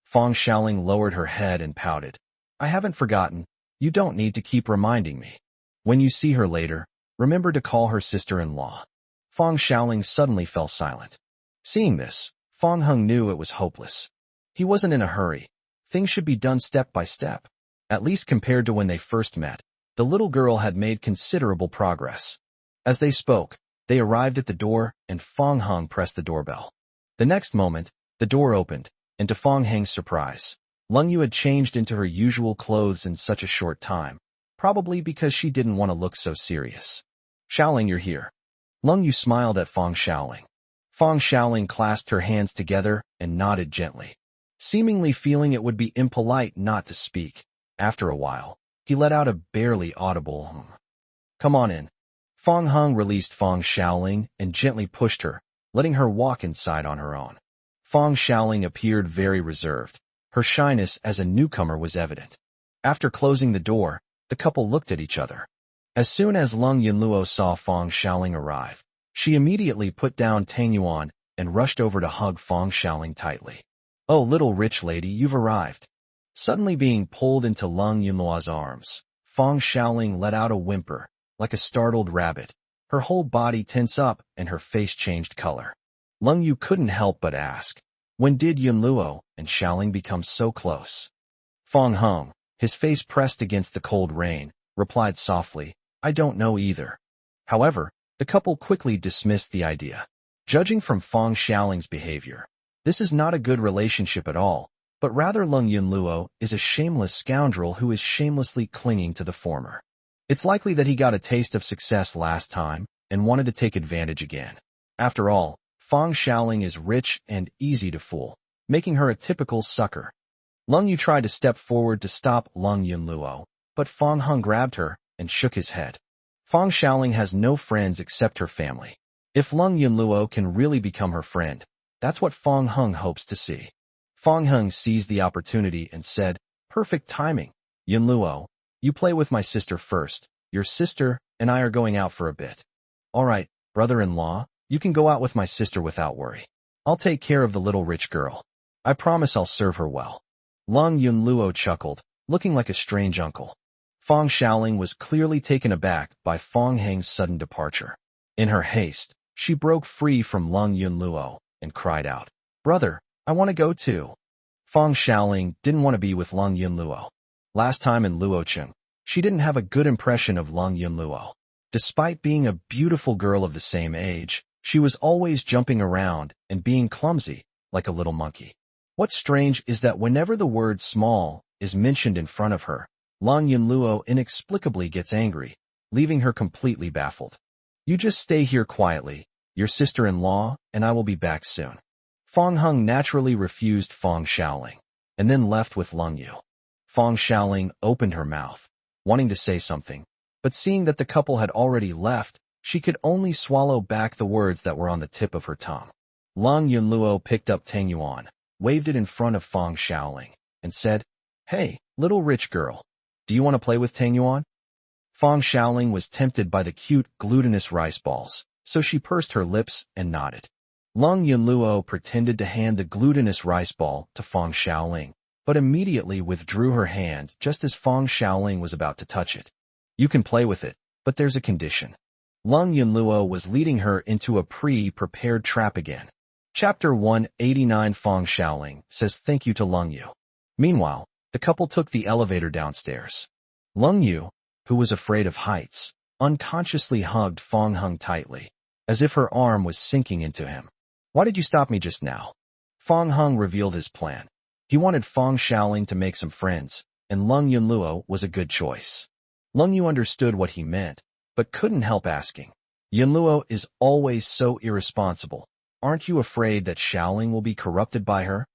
Speaker 1: Fang Xiaoling lowered her head and pouted. I haven't forgotten. You don't need to keep reminding me. When you see her later, remember to call her sister-in-law. Fang Xiaoling suddenly fell silent. Seeing this, Fang Heng knew it was hopeless. He wasn't in a hurry. Things should be done step by step. At least compared to when they first met, the little girl had made considerable progress. As they spoke, they arrived at the door, and Fang Heng pressed the doorbell. The next moment, the door opened, and to Fang Heng's surprise, Lung Yu had changed into her usual clothes in such a short time, probably because she didn't want to look so serious. Xiaoling, you're here. Lung Yu smiled at Fang Xiaoling. Fang Xiaoling clasped her hands together and nodded gently, seemingly feeling it would be impolite not to speak. After a while, he let out a barely audible Come on in. Fang Heng released Fang Xiaoling and gently pushed her, letting her walk inside on her own. Fang Xiaoling appeared very reserved. Her shyness as a newcomer was evident. After closing the door, the couple looked at each other. As soon as Lung Yunluo saw Fang Xiaoling arrive, she immediately put down Tang Yuan and rushed over to hug Fang Xiaoling tightly. Oh, little rich lady, you've arrived. Suddenly being pulled into Lung Yunluo's arms, Fang Xiaoling let out a whimper, like a startled rabbit. Her whole body tense up and her face changed color. Lung Yu couldn't help but ask, when did Yunluo and Xiaoling become so close? Fang Heng, his face pressed against the cold rain, replied softly, I don't know either. However, the couple quickly dismissed the idea. Judging from Fang Xiaoling's behavior, this is not a good relationship at all, but rather Lung Yunluo is a shameless scoundrel who is shamelessly clinging to the former. It's likely that he got a taste of success last time and wanted to take advantage again. After all, Fang Xiaoling is rich and easy to fool, making her a typical sucker. Lung Yu tried to step forward to stop Lung Yunluo, but Fang Heng grabbed her and shook his head. Fang Xiaoling has no friends except her family. If Lung Yunluo can really become her friend, that's what Fang Heng hopes to see. Fang Heng seized the opportunity and said, perfect timing. Yunluo, you play with my sister first. Your sister and I are going out for a bit. All right, brother-in-law, you can go out with my sister without worry. I'll take care of the little rich girl. I promise I'll serve her well. Lung Yunluo chuckled, looking like a strange uncle. Fang Xiaoling was clearly taken aback by Fang Heng's sudden departure. In her haste, she broke free from Lung Yunluo and cried out, brother, I want to go too. Fang Xiaoling didn't want to be with Lung Yunluo. Last time in Luocheng, she didn't have a good impression of Lung Yunluo. Despite being a beautiful girl of the same age, she was always jumping around and being clumsy, like a little monkey. What's strange is that whenever the word small is mentioned in front of her, Lung Yunluo inexplicably gets angry, leaving her completely baffled. You just stay here quietly, your sister-in-law, and I will be back soon. Fang Heng naturally refused Fang Xiaoling, and then left with Lung Yu. Fang Xiaoling opened her mouth, wanting to say something, but seeing that the couple had already left, she could only swallow back the words that were on the tip of her tongue. Lung Yunluo picked up Tang Yuan, waved it in front of Fang Xiaoling, and said, Hey, little rich girl, do you want to play with Tang Yuan? Fang Xiaoling was tempted by the cute, glutinous rice balls, so she pursed her lips and nodded. Lung Yunluo pretended to hand the glutinous rice ball to Fang Xiaoling, but immediately withdrew her hand just as Fang Xiaoling was about to touch it. You can play with it, but there's a condition. Lung Yunluo was leading her into a pre-prepared trap again. Chapter 189 Fang Xiaoling says thank you to Lung Yu. Meanwhile, the couple took the elevator downstairs. Lung Yu, who was afraid of heights, unconsciously hugged Fong Hung tightly, as if her arm was sinking into him. Why did you stop me just now? Fong Hung revealed his plan. He wanted Fong Shaoling to make some friends, and Lung Yunluo was a good choice. Lung Yu understood what he meant, but couldn't help asking. Yunluo is always so irresponsible. Aren't you afraid that Shaoling will be corrupted by her?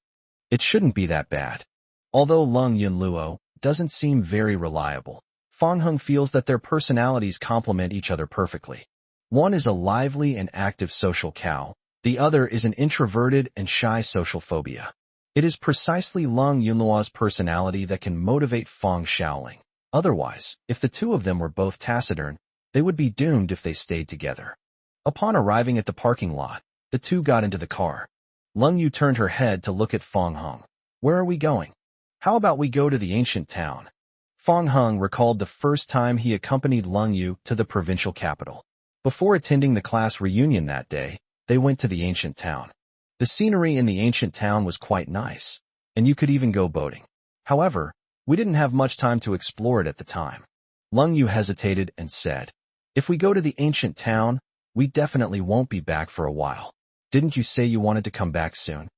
Speaker 1: It shouldn't be that bad. Although Lung Yunluo doesn't seem very reliable, Fong Hung feels that their personalities complement each other perfectly. One is a lively and active social cow. The other is an introverted and shy social phobia. It is precisely Lung Yunluo's personality that can motivate Fong Shaoling. Otherwise, if the two of them were both taciturn, they would be doomed if they stayed together. Upon arriving at the parking lot, the two got into the car. Lung Yu turned her head to look at Fong Hung. Where are we going? How about we go to the ancient town? Fong Hung recalled the first time he accompanied Lung Yu to the provincial capital. Before attending the class reunion that day, they went to the ancient town. The scenery in the ancient town was quite nice, and you could even go boating. However, we didn't have much time to explore it at the time. Lung Yu hesitated and said, if we go to the ancient town, we definitely won't be back for a while. Didn't you say you wanted to come back soon?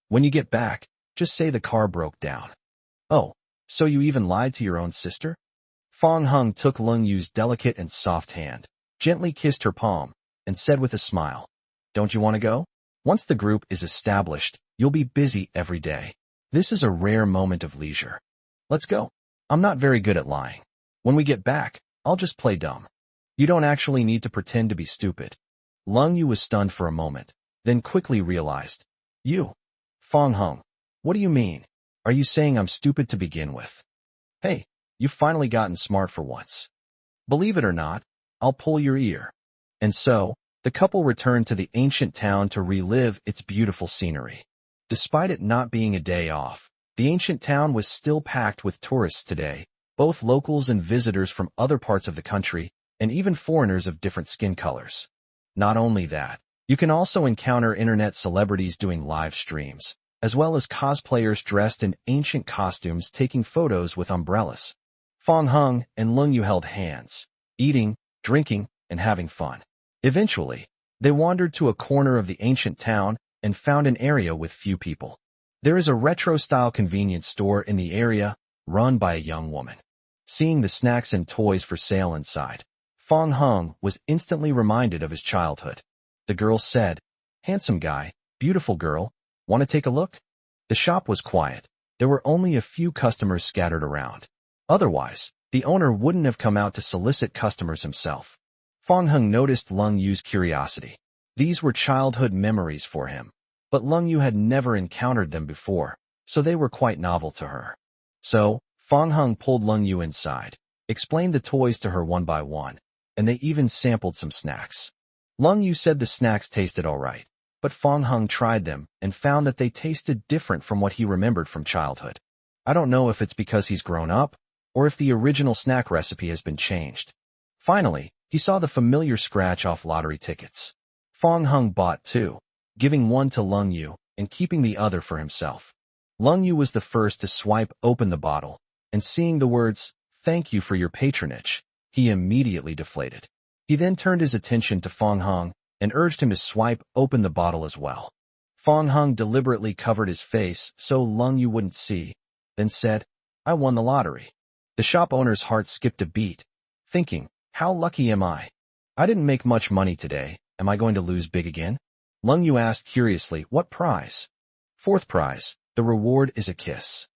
Speaker 1: When you get back, just say the car broke down. Oh, so you even lied to your own sister? Fong Hung took Lung Yu's delicate and soft hand, gently kissed her palm, and said with a smile, don't you want to go? Once the group is established, you'll be busy every day. This is a rare moment of leisure. Let's go. I'm not very good at lying. When we get back, I'll just play dumb. You don't actually need to pretend to be stupid. Lung Yu was stunned for a moment, then quickly realized. You? Fong Hung, what do you mean? Are you saying I'm stupid to begin with? Hey, you've finally gotten smart for once. Believe it or not, I'll pull your ear. And so, the couple returned to the ancient town to relive its beautiful scenery. Despite it not being a day off, the ancient town was still packed with tourists today, both locals and visitors from other parts of the country, and even foreigners of different skin colors. Not only that, you can also encounter internet celebrities doing live streams, as well as cosplayers dressed in ancient costumes taking photos with umbrellas. Fong Hung and Lung Yu held hands, eating, drinking, and having fun. Eventually, they wandered to a corner of the ancient town and found an area with few people. There is a retro-style convenience store in the area, run by a young woman. Seeing the snacks and toys for sale inside, Fong Hung was instantly reminded of his childhood. The girl said, handsome guy, beautiful girl, want to take a look? The shop was quiet. There were only a few customers scattered around. Otherwise, the owner wouldn't have come out to solicit customers himself. Fong Hung noticed Lung Yu's curiosity. These were childhood memories for him, but Lung Yu had never encountered them before, so they were quite novel to her. So, Fong Hung pulled Lung Yu inside, explained the toys to her one by one, and they even sampled some snacks. Lung Yu said the snacks tasted alright, but Fong Hung tried them and found that they tasted different from what he remembered from childhood. I don't know if it's because he's grown up, or if the original snack recipe has been changed. Finally, he saw the familiar scratch-off lottery tickets. Fong Hung bought two, giving one to Lung Yu and keeping the other for himself. Lung Yu was the first to swipe open the bottle, and seeing the words, "Thank you for your patronage," he immediately deflated. He then turned his attention to Fong Hung and urged him to swipe open the bottle as well. Fong Hung deliberately covered his face so Lung Yu wouldn't see, then said, "I won the lottery." The shop owner's heart skipped a beat, thinking, how lucky am I? I didn't make much money today. Am I going to lose big again? Lung Yu asked curiously, what prize? Fourth prize. The reward is a kiss.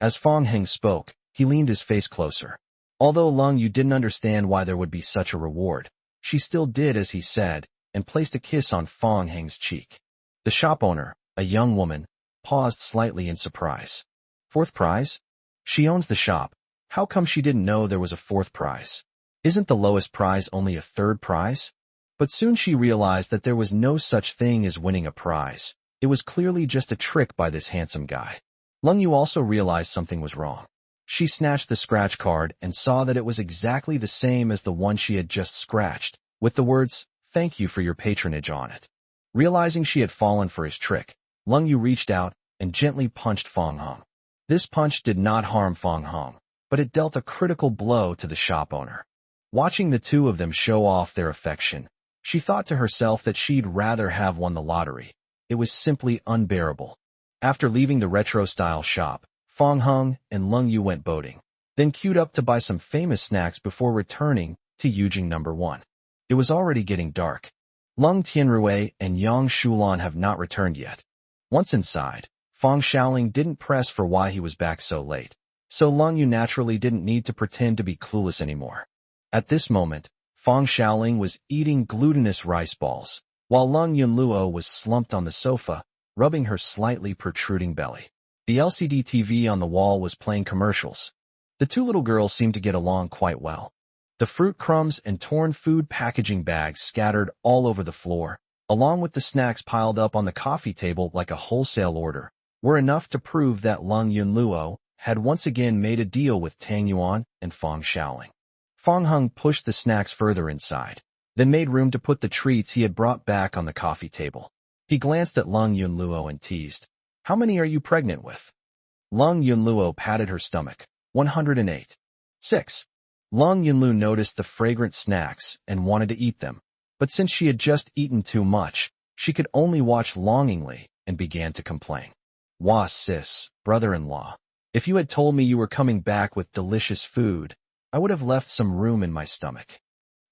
Speaker 1: As Fong Hung spoke, he leaned his face closer. Although Lung Yu didn't understand why there would be such a reward, she still did as he said, and placed a kiss on Fong Hung's cheek. The shop owner, a young woman, paused slightly in surprise. Fourth prize? She owns the shop. How come she didn't know there was a fourth prize? Isn't the lowest prize only a third prize? But soon she realized that there was no such thing as winning a prize. It was clearly just a trick by this handsome guy. Lung Yu also realized something was wrong. She snatched the scratch card and saw that it was exactly the same as the one she had just scratched, with the words, "Thank you for your patronage" on it. Realizing she had fallen for his trick, Lung Yu reached out and gently punched Fong Hung. This punch did not harm Fong Hung, but it dealt a critical blow to the shop owner. Watching the two of them show off their affection, she thought to herself that she'd rather have won the lottery. It was simply unbearable. After leaving the retro-style shop, Fong Hung and Lung Yu went boating, then queued up to buy some famous snacks before returning to Yujing number 1. It was already getting dark. Lung Tianrui and Yang Shulan have not returned yet. Once inside, Fong Xiaoling didn't press for why he was back so late, so Lung Yu naturally didn't need to pretend to be clueless anymore. At this moment, Fong Xiaoling was eating glutinous rice balls, while Lung Yunluo was slumped on the sofa, rubbing her slightly protruding belly. The LCD TV on the wall was playing commercials. The two little girls seemed to get along quite well. The fruit crumbs and torn food packaging bags scattered all over the floor, along with the snacks piled up on the coffee table like a wholesale order, were enough to prove that Lung Yunluo had once again made a deal with Tang Yuan and Fong Xiaoling. Fong Hung pushed the snacks further inside, then made room to put the treats he had brought back on the coffee table. He glanced at Lung Yunluo and teased, "How many are you pregnant with?" Lung Yunluo patted her stomach. 108. 6. Lung Yunlu noticed the fragrant snacks and wanted to eat them, but since she had just eaten too much, she could only watch longingly and began to complain. "Wah sis, brother-in-law, if you had told me you were coming back with delicious food, I would have left some room in my stomach.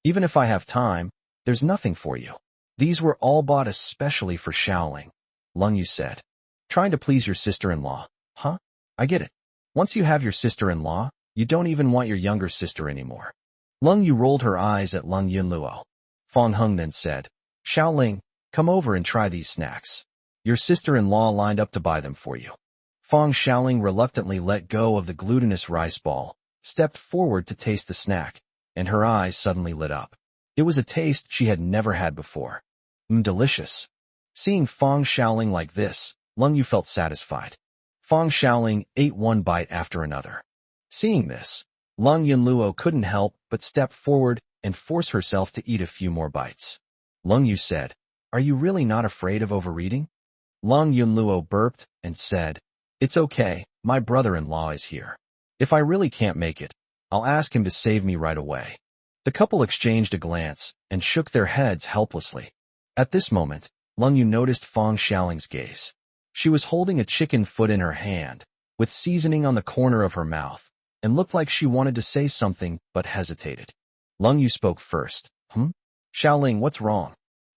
Speaker 1: Even if I have time, there's nothing for you. These were all bought especially for Xiaoling," Lung Yu said. "Trying to please your sister-in-law, huh? I get it. Once you have your sister-in-law, you don't even want your younger sister anymore." Lung Yu rolled her eyes at Lung Yunluo. Fong Hung then said, "Xiaoling, come over and try these snacks. Your sister-in-law lined up to buy them for you." Fong Xiaoling reluctantly let go of the glutinous rice ball, stepped forward to taste the snack, and her eyes suddenly lit up. It was a taste she had never had before. Delicious. Seeing Fong Xiaoling like this, Lung Yu felt satisfied. Fong Xiaoling ate one bite after another. Seeing this, Lung Yunluo couldn't help but step forward and force herself to eat a few more bites. Lung Yu said, "Are you really not afraid of overeating?" Lung Yunluo burped and said, "It's okay, my brother-in-law is here. If I really can't make it, I'll ask him to save me right away." The couple exchanged a glance and shook their heads helplessly. At this moment, Lung Yu noticed Fong Xiaoling's gaze. She was holding a chicken foot in her hand, with seasoning on the corner of her mouth, and looked like she wanted to say something but hesitated. Lung Yu spoke first. Xiaoling, what's wrong?"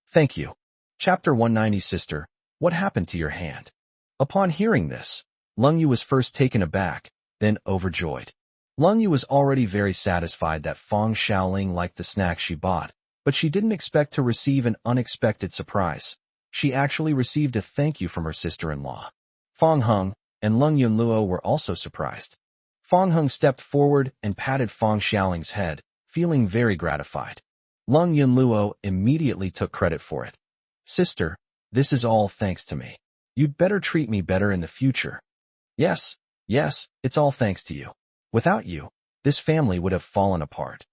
Speaker 1: "Thank you." Chapter 190. Sister, what happened to your hand? Upon hearing this, Lung Yu was first taken aback, then overjoyed. Lung Yu was already very satisfied that Fong Xiaoling liked the snack she bought, but she didn't expect to receive an unexpected surprise. She actually received a thank you from her sister-in-law. Fong Hung and Lung Yunluo were also surprised. Fong Hung stepped forward and patted Fong Xiaoling's head, feeling very gratified. Lung Yunluo immediately took credit for it. "Sister, this is all thanks to me. You'd better treat me better in the future." Yes, it's all thanks to you. Without you, this family would have fallen apart."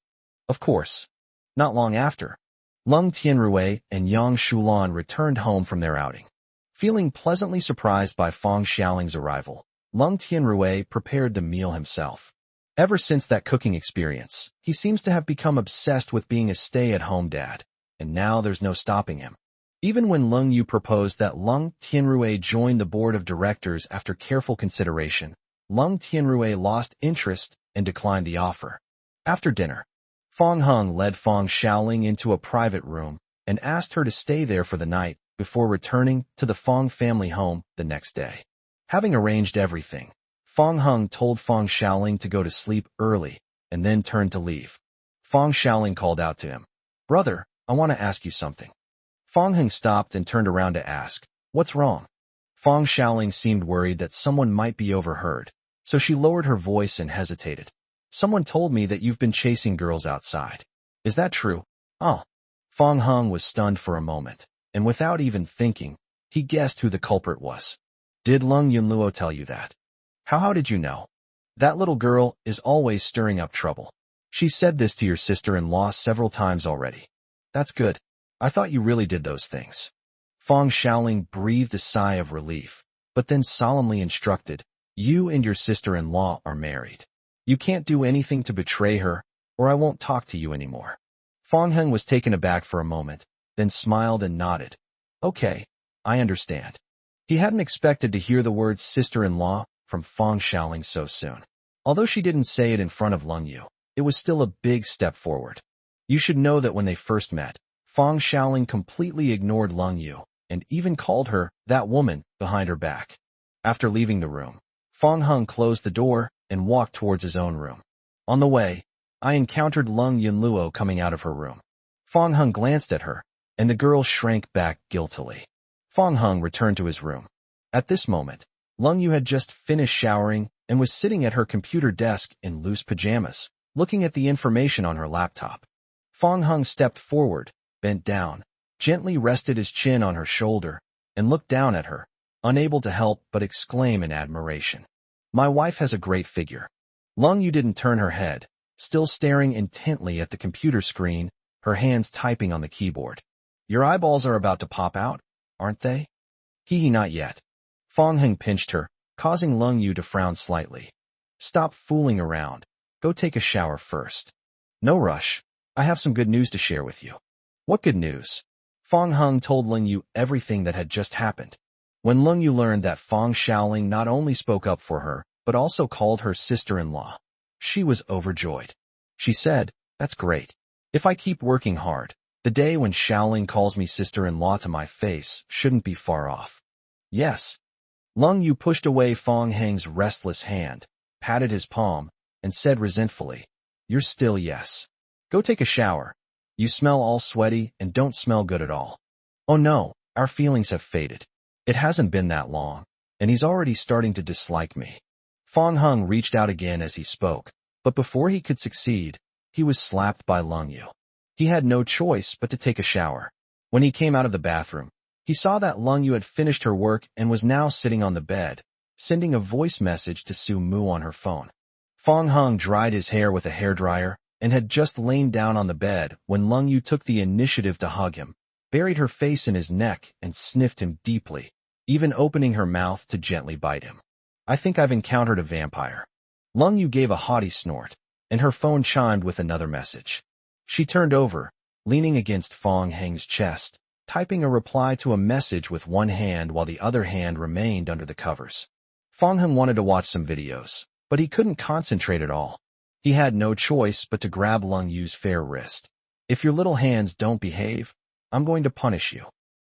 Speaker 1: Of course. Not long after, Lung Tianrui and Yang Shulan returned home from their outing. Feeling pleasantly surprised by Fong Xiaoling's arrival, Lung Tianrui prepared the meal himself. Ever since that cooking experience, he seems to have become obsessed with being a stay-at-home dad, and now there's no stopping him. Even when Lung Yu proposed that Lung Tianrui join the board of directors after careful consideration, Lung Tianrui lost interest and declined the offer. After dinner, Fong Hung led Fong Xiaoling into a private room and asked her to stay there for the night before returning to the Fong family home the next day. Having arranged everything, Fong Hung told Fong Xiaoling to go to sleep early and then turned to leave. Fong Xiaoling called out to him, "Brother, I want to ask you something." Fong Hung stopped and turned around to ask, "What's wrong?" Fong Xiaoling seemed worried that someone might be overheard, so she lowered her voice and hesitated. "Someone told me that you've been chasing girls outside. Is that true?" "Oh." Fong Hung was stunned for a moment, and without even thinking, he guessed who the culprit was. "Did Lung Yunluo tell you that?" How did you know?" "That little girl is always stirring up trouble. She said this to your sister-in-law several times already." "That's good. I thought you really did those things." Fong Xiaoling breathed a sigh of relief, but then solemnly instructed, "You and your sister-in-law are married. You can't do anything to betray her, or I won't talk to you anymore. Fong Heng was taken aback for a moment, then smiled and nodded. Okay, I understand. He hadn't expected to hear the words sister-in-law from Fong Xiaoling so soon. Although she didn't say it in front of Lung Yu, it was still a big step forward. You should know that when they first met, Fong Xiaoling completely ignored Lung Yu and even called her that woman behind her back. After leaving the room, Fong Heng closed the door and walked towards his own room. On the way, I encountered Lung Yunluo coming out of her room. Fong Heng glanced at her, and the girl shrank back guiltily. Fong Heng returned to his room. At this moment, Lung Yu had just finished showering and was sitting at her computer desk in loose pajamas, looking at the information on her laptop. Fong Heng stepped forward, bent down, gently rested his chin on her shoulder, and looked down at her, unable to help but exclaim in admiration. My wife has a great figure. Lung Yu didn't turn her head, still staring intently at the computer screen, her hands typing on the keyboard. Your eyeballs are about to pop out, aren't they? Hee, not yet. Fong Heng pinched her, causing Lung Yu to frown slightly. Stop fooling around. Go take a shower first. No rush. I have some good news to share with you. What good news? Fong Heng told Lung Yu everything that had just happened. When Lung Yu learned that Fong Xiaoling not only spoke up for her, but also called her sister-in-law, she was overjoyed. She said, that's great. If I keep working hard, the day when Xiaoling calls me sister-in-law to my face shouldn't be far off. Yes. Lung Yu pushed away Fong Heng's restless hand, patted his palm, and said resentfully, you're still yes. Go take a shower. You smell all sweaty and don't smell good at all. Oh no, our feelings have faded. It hasn't been that long, and he's already starting to dislike me. Fong Heng reached out again as he spoke, but before he could succeed, he was slapped by Lung Yu. He had no choice but to take a shower. When he came out of the bathroom, he saw that Lung Yu had finished her work and was now sitting on the bed, sending a voice message to Su Mu on her phone. Fong Heng dried his hair with a hairdryer and had just lain down on the bed when Lung Yu took the initiative to hug him, buried her face in his neck and sniffed him deeply, even opening her mouth to gently bite him. I think I've encountered a vampire. Lung Yu gave a haughty snort, and her phone chimed with another message. She turned over, leaning against Fong Heng's chest, typing a reply to a message with one hand while the other hand remained under the covers. Fong Heng wanted to watch some videos, but he couldn't concentrate at all. He had no choice but to grab Lung Yu's fair wrist. If your little hands don't behave, I'm going to punish you.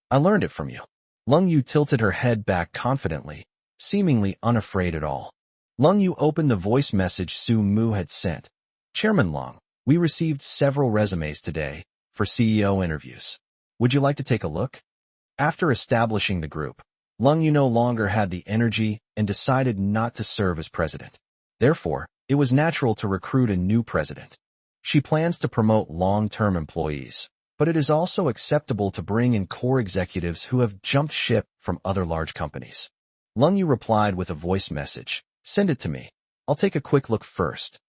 Speaker 1: I learned it from you. Lung Yu tilted her head back confidently, seemingly unafraid at all. Lung Yu opened the voice message Su Mu had sent. Chairman Lung, we received several resumes today for CEO interviews. Would you like to take a look? After establishing the group, Lung Yu no longer had the energy and decided not to serve as president. Therefore, it was natural to recruit a new president. She plans to promote long-term employees, but it is also acceptable to bring in core executives who have jumped ship from other large companies. Lung Yu replied with a voice message. Send it to me. I'll take a quick look first.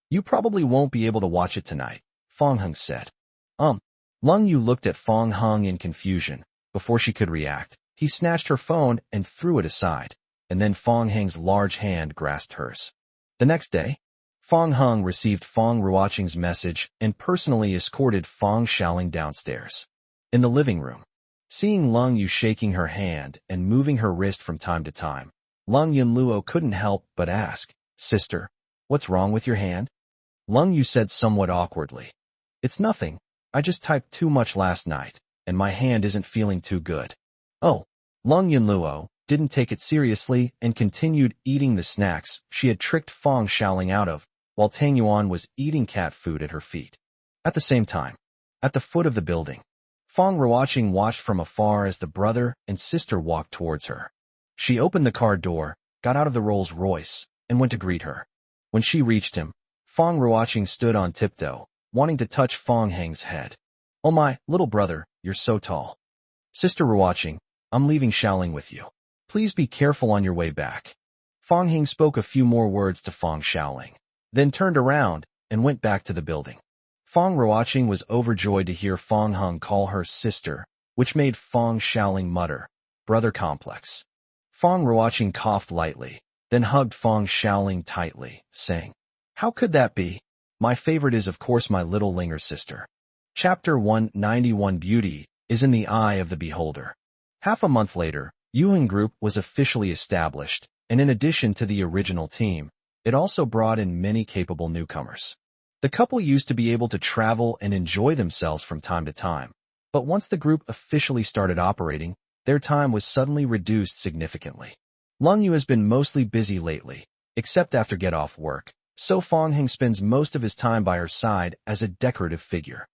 Speaker 1: You probably won't be able to watch it tonight, Fong Heng said. Lung Yu looked at Fong Heng in confusion. Before she could react, he snatched her phone and threw it aside, and then Fong Heng's large hand grasped hers. The next day, Fong Heng received Fong Ruoqing's message and personally escorted Fong Xiaoling downstairs. In the living room, seeing Lung Yu shaking her hand and moving her wrist from time to time, Lung Yunluo couldn't help but ask, Sister, what's wrong with your hand? Lung Yu said somewhat awkwardly. It's nothing. I just typed too much last night, and my hand isn't feeling too good. Oh, Lung Yunluo didn't take it seriously and continued eating the snacks she had tricked Fong Xiaoling out of, while Tang Yuan was eating cat food at her feet. At the same time, at the foot of the building, Fong Ruoqing watched from afar as the brother and sister walked towards her. She opened the car door, got out of the Rolls Royce, and went to greet her. When she reached him, Fong Ruoqing stood on tiptoe, wanting to touch Fong Heng's head. Oh my, little brother, you're so tall. Sister Ruoqing, I'm leaving Xiaoling with you. Please be careful on your way back. Fong Heng spoke a few more words to Fong Xiaoling, then turned around and went back to the building. Fong Ruoqing was overjoyed to hear Fong Heng call her sister, which made Fong Xiaoling mutter, brother complex. Fong Ruoqing coughed lightly, then hugged Fong Xiaoling tightly, saying, How could that be? My favorite is of course my little Linger sister. Chapter 191 Beauty is in the eye of the beholder. Half a month later, Yuhan Group was officially established, and in addition to the original team, it also brought in many capable newcomers. The couple used to be able to travel and enjoy themselves from time to time, but once the group officially started operating, their time was suddenly reduced significantly. Lung Yu has been mostly busy lately, except after get off work, so Fong Heng spends most of his time by her side as a decorative figure.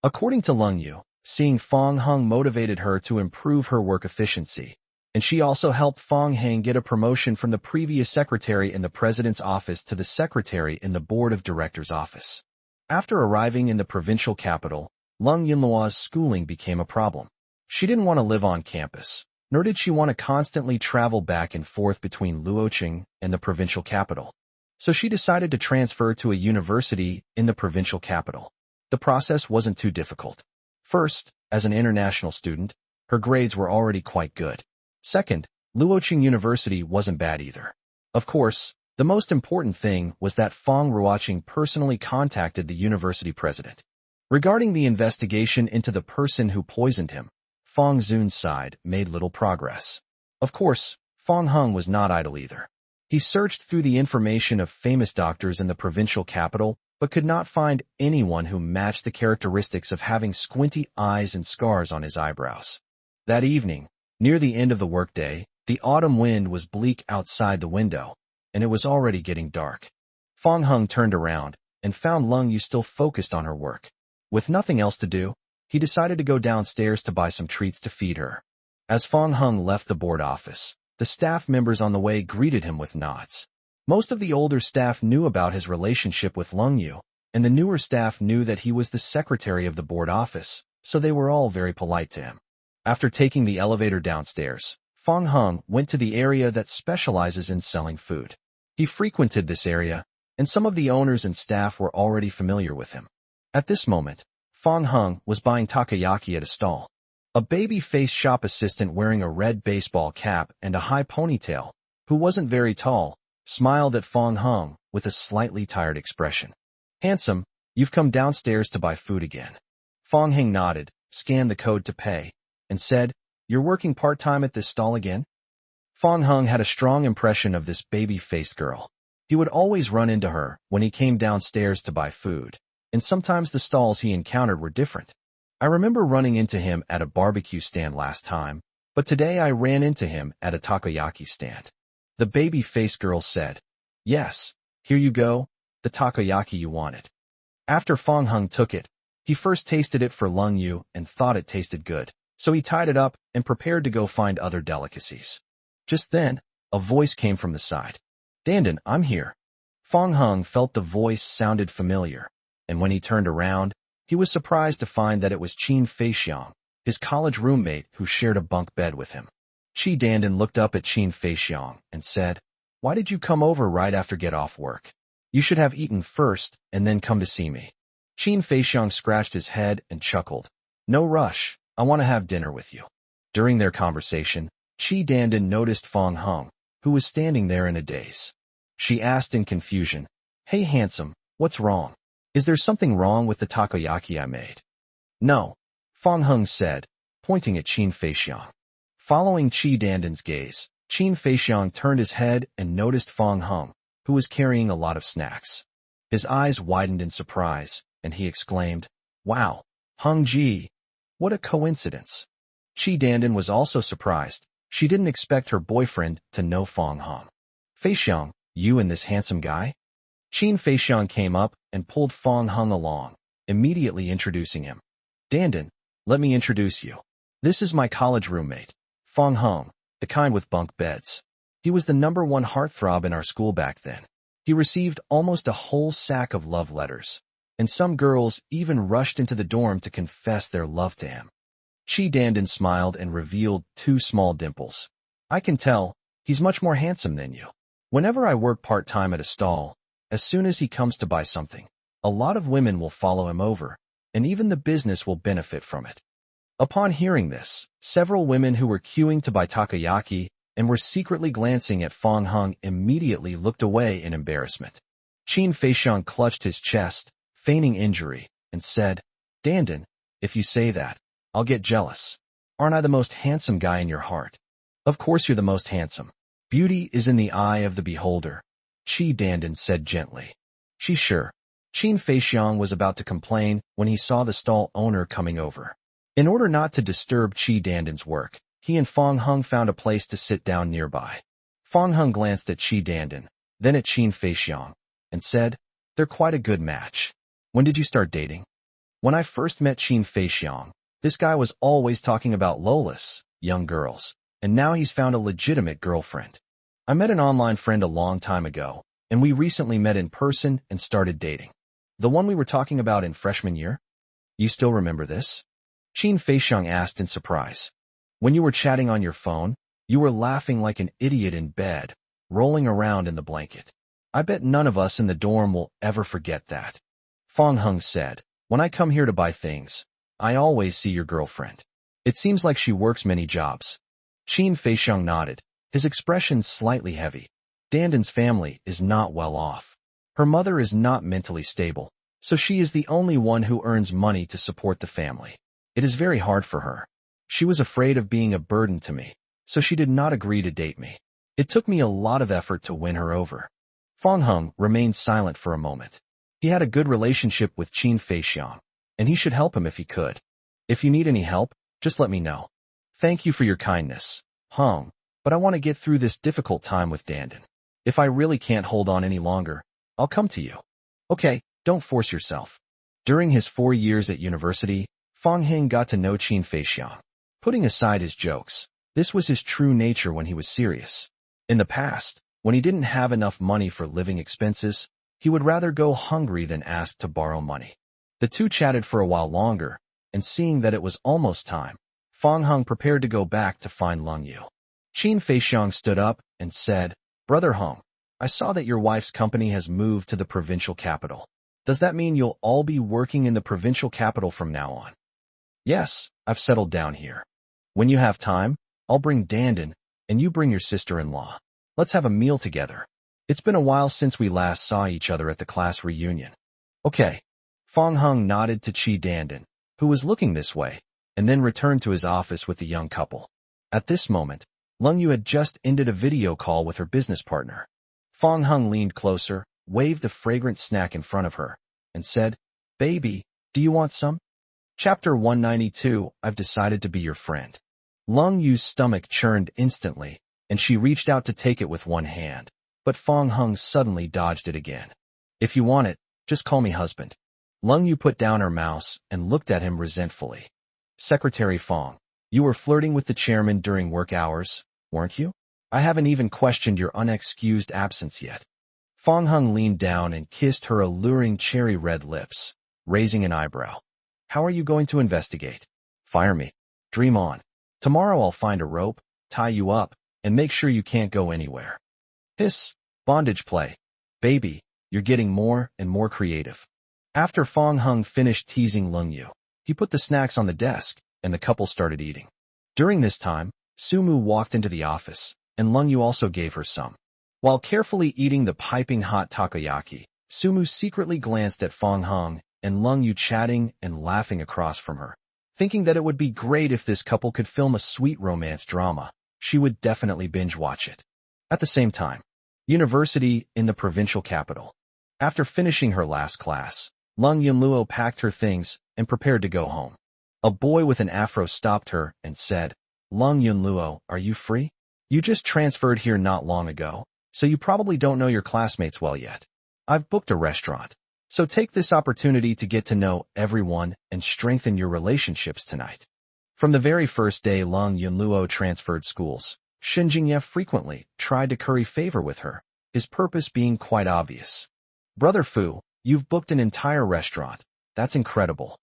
Speaker 1: According to Lung Yu, seeing Fong Heng motivated her to improve her work efficiency, and she also helped Fong Heng get a promotion from the previous secretary in the president's office to the secretary in the board of directors' office. After arriving in the provincial capital, Lung Yunlua's schooling became a problem. She didn't want to live on campus, nor did she want to constantly travel back and forth between Luoqing and the provincial capital. So she decided to transfer to a university in the provincial capital. The process wasn't too difficult. First, as an international student, her grades were already quite good. Second, Luoqing University wasn't bad either. Of course, the most important thing was that Fong Ruoqing personally contacted the university president. Regarding the investigation into the person who poisoned him, Fong Zun's side made little progress. Of course, Fong Heng was not idle either. He searched through the information of famous doctors in the provincial capital, but could not find anyone who matched the characteristics of having squinty eyes and scars on his eyebrows. That evening, near the end of the workday, the autumn wind was bleak outside the window, and it was already getting dark. Fong Heng turned around and found Lung Yu still focused on her work. With nothing else to do, he decided to go downstairs to buy some treats to feed her. As Fong Heng left the board office, the staff members on the way greeted him with nods. Most of the older staff knew about his relationship with Lung Yu, and the newer staff knew that he was the secretary of the board office, so they were all very polite to him. After taking the elevator downstairs, Fong Heng went to the area that specializes in selling food. He frequented this area, and some of the owners and staff were already familiar with him. At this moment, Fong Heng was buying takoyaki at a stall. A baby-faced shop assistant wearing a red baseball cap and a high ponytail, who wasn't very tall, smiled at Fong Heng with a slightly tired expression. "Handsome, you've come downstairs to buy food again." Fong Heng nodded, scanned the code to pay, and said, "You're working part-time at this stall again?" Fong Heng had a strong impression of this baby-faced girl. He would always run into her when he came downstairs to buy food, and sometimes the stalls he encountered were different. "I remember running into him at a barbecue stand last time, but today I ran into him at a takoyaki stand." The baby-faced girl said, "Yes, here you go, the takoyaki you wanted." After Fong Heng took it, he first tasted it for Lung Yu and thought it tasted good, so he tied it up and prepared to go find other delicacies. Just then, a voice came from the side. "Dandan, I'm here." Fong Heng felt the voice sounded familiar, and when he turned around, he was surprised to find that it was Qin Feixiang, his college roommate who shared a bunk bed with him. Qi Dandan looked up at Qin Feixiang and said, "Why did you come over right after get off work? You should have eaten first and then come to see me." Qin Feixiang scratched his head and chuckled. "No rush, I want to have dinner with you." During their conversation, Qi Dandan noticed Fong Heng, who was standing there in a daze. She asked in confusion, "Hey handsome, what's wrong? Is there something wrong with the takoyaki I made?" "No," Fong Heng said, pointing at Qin Feixiang. Following Qi Dandan's gaze, Qin Feixiang turned his head and noticed Fong Heng, who was carrying a lot of snacks. His eyes widened in surprise, and he exclaimed, "Wow, Heng Ji, what a coincidence." Qi Dandan was also surprised. She didn't expect her boyfriend to know Fong Heng. "Feixiang, you and this handsome guy?" Qin Feixiang came up and pulled Fong Heng along, immediately introducing him. "Dandan, let me introduce you. This is my college roommate, Fong Heng, the kind with bunk beds. He was the #1 heartthrob in our school back then. He received almost a whole sack of love letters, and some girls even rushed into the dorm to confess their love to him." Qi Dandan smiled and revealed 2 small dimples. "I can tell, he's much more handsome than you. Whenever I work part-time at a stall, as soon as he comes to buy something, a lot of women will follow him over, and even the business will benefit from it." Upon hearing this, several women who were queuing to buy takoyaki and were secretly glancing at Fong Heng immediately looked away in embarrassment. Qin Feixiang clutched his chest, feigning injury, and said, Dandan, if you say that, I'll get jealous. Aren't I the most handsome guy in your heart? Of course you're the most handsome. Beauty is in the eye of the beholder, Qi Dandan said gently. She's sure. Qin Feixiang was about to complain when he saw the stall owner coming over. In order not to disturb Qi Dandan's work, he and Fong Hung found a place to sit down nearby. Fong Hung glanced at Qi Dandan, then at Qin Feixiang, and said, They're quite a good match. When did you start dating? When I first met Qin Feixiang, this guy was always talking about lolas, young girls, and now he's found a legitimate girlfriend. I met an online friend a long time ago, and we recently met in person and started dating. The one we were talking about in freshman year? You still remember this? Qin Feixiang asked in surprise. When you were chatting on your phone, you were laughing like an idiot in bed, rolling around in the blanket. I bet none of us in the dorm will ever forget that. Fong Hung said, When I come here to buy things, I always see your girlfriend. It seems like she works many jobs. Qin Feixiang nodded, his expression slightly heavy. Dandan's family is not well off. Her mother is not mentally stable, so she is the only one who earns money to support the family. It is very hard for her. She was afraid of being a burden to me, so she did not agree to date me. It took me a lot of effort to win her over. Fong Hung remained silent for a moment. He had a good relationship with Qin Feixiang, and he should help him if he could. If you need any help, just let me know. Thank you for your kindness, Hung, but I want to get through this difficult time with Dandan. If I really can't hold on any longer, I'll come to you. Okay, don't force yourself. During his 4 years at university, Fong Hing got to know Qin Feixiang. Putting aside his jokes, this was his true nature when he was serious. In the past, when he didn't have enough money for living expenses, he would rather go hungry than ask to borrow money. The two chatted for a while longer, and seeing that it was almost time, Fong Hung prepared to go back to find Lung Yu. Qin Feixiang stood up and said, Brother Hung, I saw that your wife's company has moved to the provincial capital. Does that mean you'll all be working in the provincial capital from now on? Yes, I've settled down here. When you have time, I'll bring Dandan, and you bring your sister-in-law. Let's have a meal together. It's been a while since we last saw each other at the class reunion. Okay. Fong Hung nodded to Qi Dandan, who was looking this way, and then returned to his office with the young couple. At this moment, Lung Yu had just ended a video call with her business partner. Fong Hung leaned closer, waved a fragrant snack in front of her, and said, Baby, do you want some? Chapter 192, I've decided to be your friend. Lung Yu's stomach churned instantly, and she reached out to take it with one hand, but Fong Hung suddenly dodged it again. If you want it, just call me husband. Lung Yu put down her mouse and looked at him resentfully. Secretary Fong, you were flirting with the chairman during work hours, weren't you? I haven't even questioned your unexcused absence yet. Fong Hung leaned down and kissed her alluring cherry-red lips, raising an eyebrow. How are you going to investigate? Fire me. Dream on. Tomorrow I'll find a rope, tie you up, and make sure you can't go anywhere. Hiss. Bondage play. Baby, you're getting more and more creative. After Fong Hung finished teasing Lung Yu, he put the snacks on the desk, and the couple started eating. During this time, Sumu walked into the office, and Lung Yu also gave her some. While carefully eating the piping hot takoyaki, Sumu secretly glanced at Fong Hung and Lung Yu chatting and laughing across from her. Thinking that it would be great if this couple could film a sweet romance drama, she would definitely binge watch it. At the same time, university in the provincial capital. After finishing her last class, Lung Yunluo packed her things and prepared to go home. A boy with an afro stopped her and said, Lung Yunluo, are you free? You just transferred here not long ago, so you probably don't know your classmates well yet. I've booked a restaurant, so take this opportunity to get to know everyone and strengthen your relationships tonight. From the very first day Lung Yunluo transferred schools, Shen Jingye frequently tried to curry favor with her, his purpose being quite obvious. Brother Fu, you've booked an entire restaurant. That's incredible.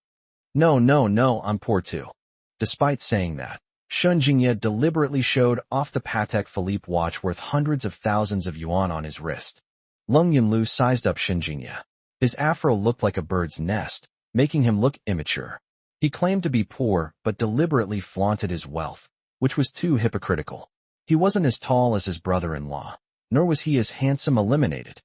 Speaker 1: No, I'm poor too. Despite saying that, Shen Jingye deliberately showed off the Patek Philippe watch worth hundreds of thousands of yuan on his wrist. Lung Yunlu sized up Shen Jingye. His afro looked like a bird's nest, making him look immature. He claimed to be poor but deliberately flaunted his wealth, which was too hypocritical. He wasn't as tall as his brother-in-law, nor was he as handsome. Eliminated.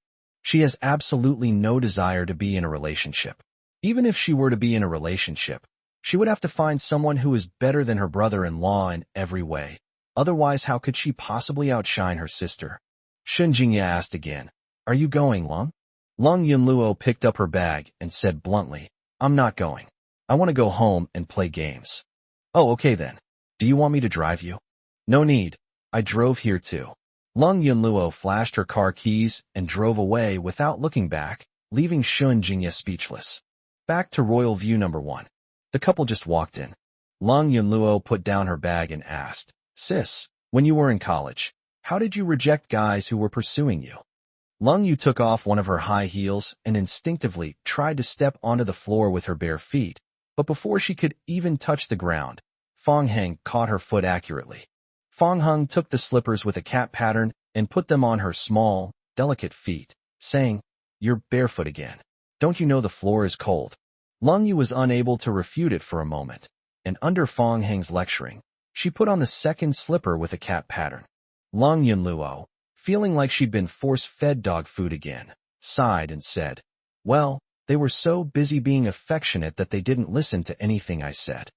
Speaker 1: She has absolutely no desire to be in a relationship. Even if she were to be in a relationship, she would have to find someone who is better than her brother-in-law in every way. Otherwise, how could she possibly outshine her sister? Shun Jingye asked again, "Are you going, Lung?" Lung Yunluo picked up her bag and said bluntly, "I'm not going. I want to go home and play games." "Oh, okay then. Do you want me to drive you?" "No need. I drove here too." Lung Yunluo flashed her car keys and drove away without looking back, leaving Shun Jingye speechless. Back to Royal View number 1. The couple just walked in. Lung Yunluo put down her bag and asked, "Sis, when you were in college, how did you reject guys who were pursuing you?" Lung Yu took off one of her high heels and instinctively tried to step onto the floor with her bare feet, but before she could even touch the ground, Fong Heng caught her foot accurately. Fong Heng took the slippers with a cat pattern and put them on her small, delicate feet, saying, "You're barefoot again. Don't you know the floor is cold?" Lung Yu was unable to refute it for a moment, and under Fong Heng's lecturing, she put on the second slipper with a cat pattern. Lung Yunluo, feeling like she'd been force-fed dog food again, sighed and said, "Well, they were so busy being affectionate that they didn't listen to anything I said."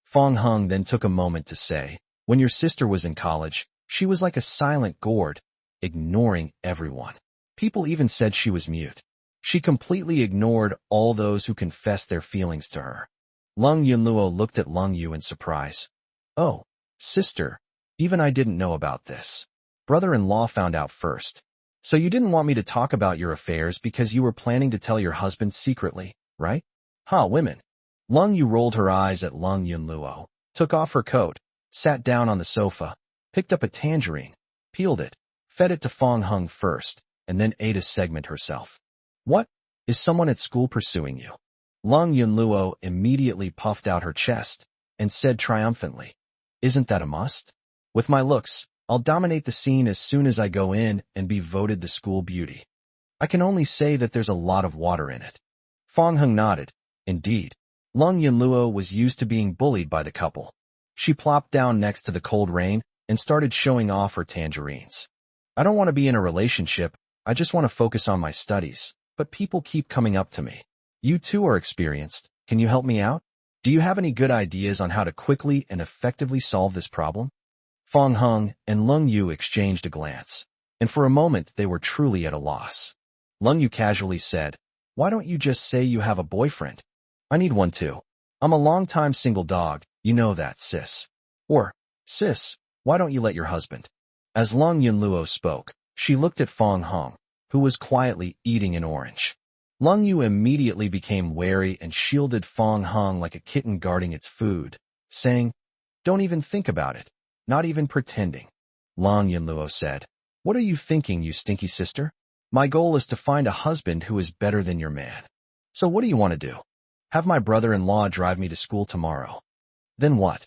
Speaker 1: Fong Heng then took a moment to say, "When your sister was in college, she was like a silent gourd, ignoring everyone. People even said she was mute. She completely ignored all those who confessed their feelings to her." Lung Yunluo looked at Lung Yu in surprise. "Oh, sister, even I didn't know about this. Brother-in-law found out first. So you didn't want me to talk about your affairs because you were planning to tell your husband secretly, right? Women." Lung Yu rolled her eyes at Lung Yunluo, took off her coat, sat down on the sofa, picked up a tangerine, peeled it, fed it to Fong Heng first, and then ate a segment herself. "What? Is someone at school pursuing you?" Lung Yunluo immediately puffed out her chest and said triumphantly, "Isn't that a must? With my looks, I'll dominate the scene as soon as I go in and be voted the school beauty. I can only say that there's a lot of water in it." Fong Heng nodded. Indeed, Lung Yunluo was used to being bullied by the couple. She plopped down next to the cold rain and started showing off her tangerines. "I don't want to be in a relationship, I just want to focus on my studies, but people keep coming up to me. You too are experienced, can you help me out? Do you have any good ideas on how to quickly and effectively solve this problem?" Fong Heng and Lung Yu exchanged a glance, and for a moment they were truly at a loss. Lung Yu casually said, "Why don't you just say you have a boyfriend? I need one too. I'm a long-time single dog, you know that, sis." Or, "Sis, why don't you let your husband?" As Lung Yunluo spoke, she looked at Fong Heng, who was quietly eating an orange. Lung Yu immediately became wary and shielded Fong Heng like a kitten guarding its food, saying, "Don't even think about it. Not even pretending." Lung Yunluo said, "What are you thinking, you stinky sister? My goal is to find a husband who is better than your man. So what do you want to do? Have my brother-in-law drive me to school tomorrow. Then what?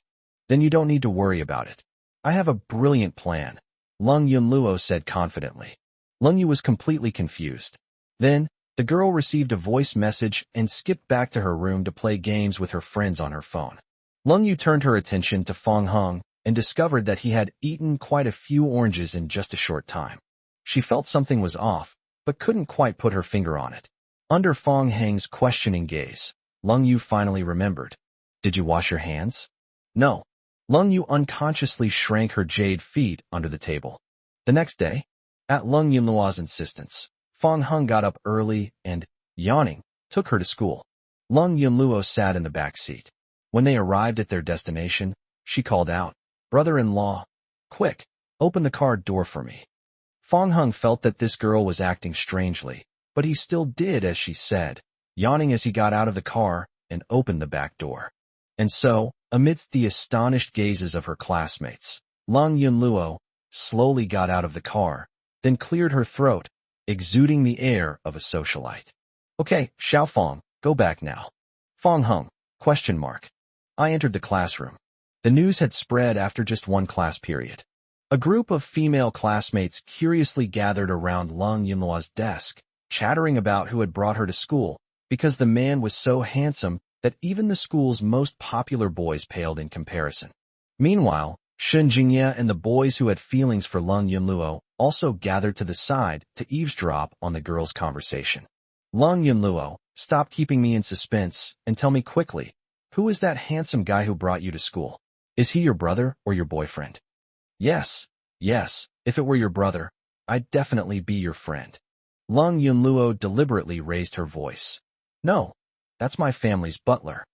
Speaker 1: Then you don't need to worry about it. I have a brilliant plan," Lung Yunluo said confidently. Lung Yu was completely confused. Then, the girl received a voice message and skipped back to her room to play games with her friends on her phone. Lung Yu turned her attention to Fong Heng and discovered that he had eaten quite a few oranges in just a short time. She felt something was off, but couldn't quite put her finger on it. Under Fong Heng's questioning gaze, Lung Yu finally remembered. "Did you wash your hands?" "No." Lung Yu unconsciously shrank her jade feet under the table. The next day, at Lung Yunluo's insistence, Fong Heng got up early and, yawning, took her to school. Lung Yunluo sat in the back seat. When they arrived at their destination, she called out, "Brother-in-law, quick, open the car door for me." Fong Heng felt that this girl was acting strangely, but he still did as she said, yawning as he got out of the car and opened the back door. And so, amidst the astonished gazes of her classmates, Lung Yunluo slowly got out of the car, then cleared her throat, exuding the air of a socialite. "Okay, Xiaofeng, go back now." "Fong Heng, question mark." I entered the classroom. The news had spread after just one class period. A group of female classmates curiously gathered around Lung Yunluo's desk, chattering about who had brought her to school, because the man was so handsome that even the school's most popular boys paled in comparison. Meanwhile, Shen Jingye and the boys who had feelings for Lung Yunluo also gathered to the side to eavesdrop on the girls' conversation. Lung Yunluo, stop keeping me in suspense and tell me quickly, who is that handsome guy who brought you to school? Is he your brother or your boyfriend? Yes, if it were your brother, I'd definitely be your friend. Lung Yunluo deliberately raised her voice. No, that's my family's butler.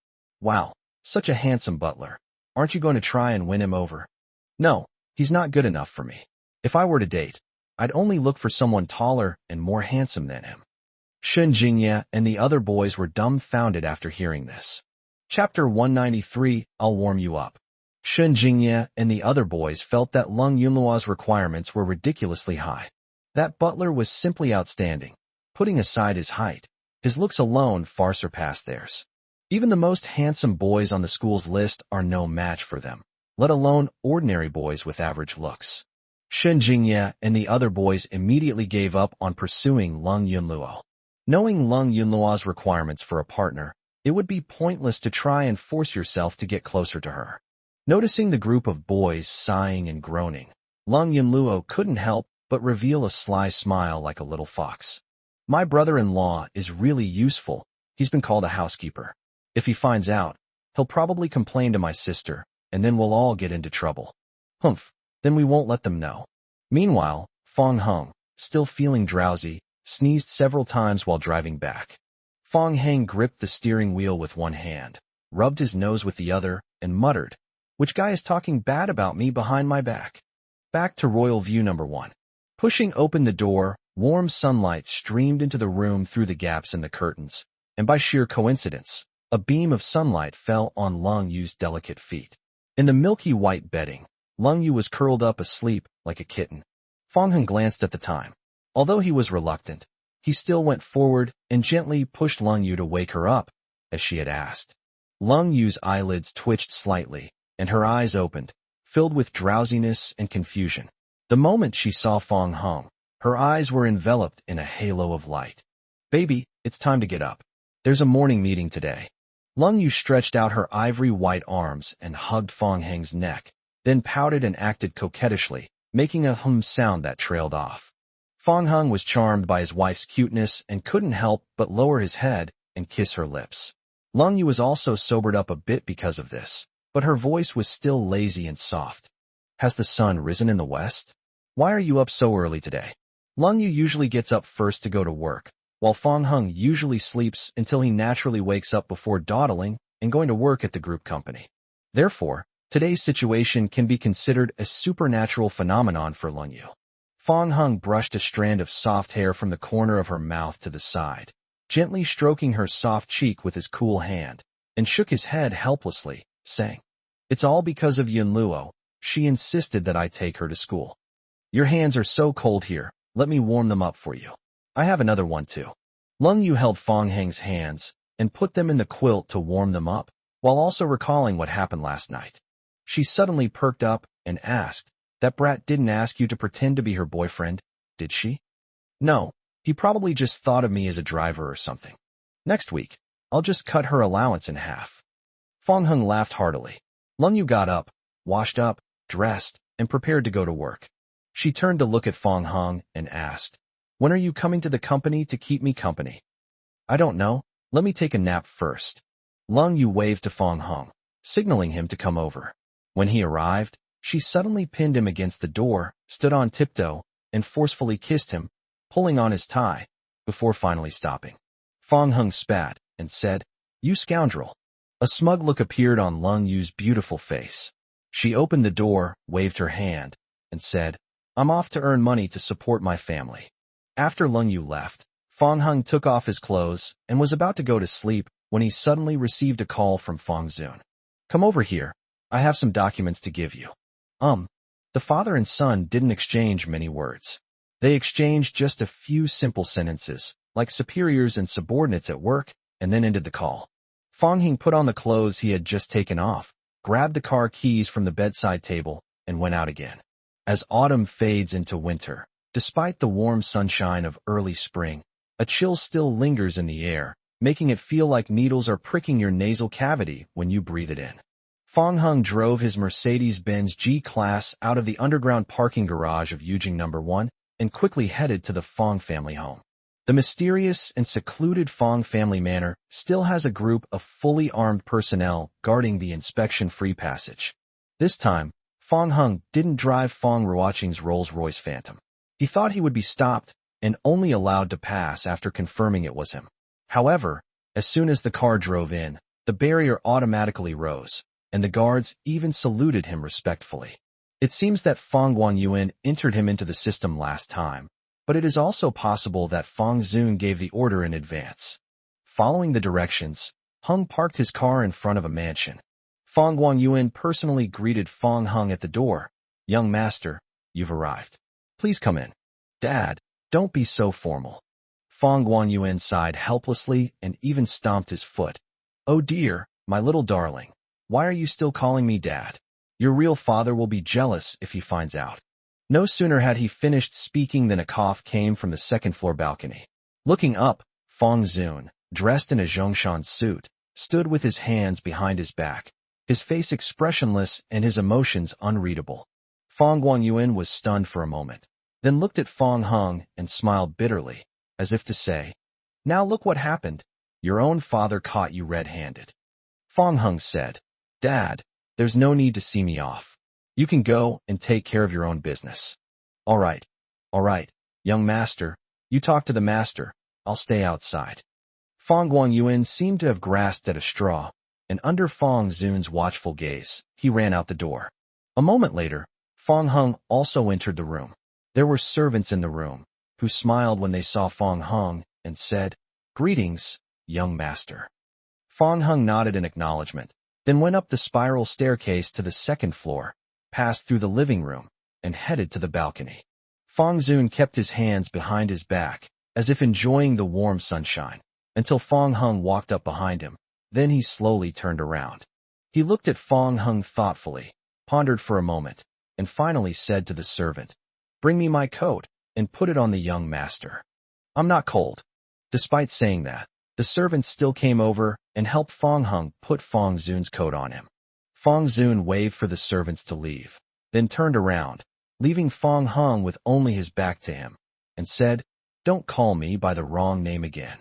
Speaker 1: Wow, such a handsome butler. Aren't you going to try and win him over? No, he's not good enough for me. If I were to date, I'd only look for someone taller and more handsome than him. Shen Jingye and the other boys were dumbfounded after hearing this. Chapter 193, I'll warm you up. Shen Jingye and the other boys felt that Lung Yunluo's requirements were ridiculously high. That butler was simply outstanding. Putting aside his height, his looks alone far surpassed theirs. Even the most handsome boys on the school's list are no match for them, let alone ordinary boys with average looks. Shen Jingye and the other boys immediately gave up on pursuing Lung Yunluo. Knowing Lung Yunluo's requirements for a partner, it would be pointless to try and force yourself to get closer to her. Noticing the group of boys sighing and groaning, Lung Yunluo couldn't help but reveal a sly smile like a little fox. My brother-in-law is really useful. He's been called a housekeeper. If he finds out, he'll probably complain to my sister, and then we'll all get into trouble. Humph, then we won't let them know. Meanwhile, Fong Heng, still feeling drowsy, sneezed several times while driving back. Fong Heng gripped the steering wheel with one hand, rubbed his nose with the other, and muttered, "Which guy is talking bad about me behind my back?" Back to Royal View number 1. Pushing open the door, warm sunlight streamed into the room through the gaps in the curtains, and by sheer coincidence, a beam of sunlight fell on Lung Yu's delicate feet. In the milky white bedding, Lung Yu was curled up asleep like a kitten. Fong Heng glanced at the time. Although he was reluctant, he still went forward and gently pushed Lung Yu to wake her up, as she had asked. Lung Yu's eyelids twitched slightly, and her eyes opened, filled with drowsiness and confusion. The moment she saw Fong Heng, her eyes were enveloped in a halo of light. "Baby, it's time to get up. There's a morning meeting today." Lung Yu stretched out her ivory-white arms and hugged Fong Heng's neck, then pouted and acted coquettishly, making a hum sound that trailed off. Fong Heng was charmed by his wife's cuteness and couldn't help but lower his head and kiss her lips. Lung Yu was also sobered up a bit because of this, but her voice was still lazy and soft. "Has the sun risen in the west? Why are you up so early today?" Lung Yu usually gets up first to go to work, while Fong Heng usually sleeps until he naturally wakes up before dawdling and going to work at the group company. Therefore, today's situation can be considered a supernatural phenomenon for Lung Yu. Fong Heng brushed a strand of soft hair from the corner of her mouth to the side, gently stroking her soft cheek with his cool hand, and shook his head helplessly, saying, "It's all because of Yunluo. She insisted that I take her to school. Your hands are so cold here, let me warm them up for you. I have another one too." Lung Yu held Fong Heng's hands and put them in the quilt to warm them up, while also recalling what happened last night. She suddenly perked up and asked, "That brat didn't ask you to pretend to be her boyfriend, did she?" "No, he probably just thought of me as a driver or something. Next week, I'll just cut her allowance in half." Fong Heng laughed heartily. Lung Yu got up, washed up, dressed, and prepared to go to work. She turned to look at Fong Heng and asked, "When are you coming to the company to keep me company?" "I don't know. Let me take a nap first." Lung Yu waved to Fong Heng, signaling him to come over. When he arrived, she suddenly pinned him against the door, stood on tiptoe, and forcefully kissed him, pulling on his tie, before finally stopping. Fong Heng spat and said, "You scoundrel." A smug look appeared on Lung Yu's beautiful face. She opened the door, waved her hand, and said, "I'm off to earn money to support my family." After Lung Yu left, Fong Heng took off his clothes and was about to go to sleep when he suddenly received a call from Fong Zun. "Come over here. I have some documents to give you." The father and son didn't exchange many words. They exchanged just a few simple sentences, like superiors and subordinates at work, and then ended the call. Fong Heng put on the clothes he had just taken off, grabbed the car keys from the bedside table, and went out again. As autumn fades into winter, despite the warm sunshine of early spring, a chill still lingers in the air, making it feel like needles are pricking your nasal cavity when you breathe it in. Fong Hung drove his Mercedes-Benz G-Class out of the underground parking garage of Yujing No. 1 and quickly headed to the Fong family home. The mysterious and secluded Fong family manor still has a group of fully armed personnel guarding the inspection-free passage. This time, Fong Hung didn't drive Fong Ruoqing's Rolls-Royce Phantom. He thought he would be stopped and only allowed to pass after confirming it was him. However, as soon as the car drove in, the barrier automatically rose, and the guards even saluted him respectfully. It seems that Fong Guanyuan entered him into the system last time, but it is also possible that Fong Zun gave the order in advance. Following the directions, Hung parked his car in front of a mansion. Fong Guanyuan personally greeted Fong Hung at the door. "Young master, you've arrived. Please come in." "Dad, don't be so formal." Fong Guanyuan sighed helplessly and even stomped his foot. "Oh dear, my little darling. Why are you still calling me Dad? Your real father will be jealous if he finds out." No sooner had he finished speaking than a cough came from the second-floor balcony. Looking up, Fong Zun, dressed in a Zhongshan suit, stood with his hands behind his back, his face expressionless and his emotions unreadable. Fong Guanyuan was stunned for a moment, then looked at Fong Hung and smiled bitterly, as if to say, "Now look what happened. Your own father caught you red-handed." Fong Hung said, "Dad, there's no need to see me off. You can go and take care of your own business." All right, young master, you talk to the master. I'll stay outside." Fong Guanyuan seemed to have grasped at a straw, and under Fong Zun's watchful gaze, he ran out the door. A moment later, Fong Hung also entered the room. There were servants in the room, who smiled when they saw Fong Hung and said, "Greetings, young master." Fong Hung nodded in acknowledgement, then went up the spiral staircase to the second floor, passed through the living room, and headed to the balcony. Fong Zun kept his hands behind his back, as if enjoying the warm sunshine, until Fong Hung walked up behind him. Then he slowly turned around. He looked at Fong Hung thoughtfully, pondered for a moment, and finally said to the servant, "Bring me my coat, and put it on the young master. I'm not cold." Despite saying that, the servant still came over and helped Fong Hung put Fong Zun's coat on him. Fong Zun waved for the servants to leave, then turned around, leaving Fong Hung with only his back to him, and said, "Don't call me by the wrong name again."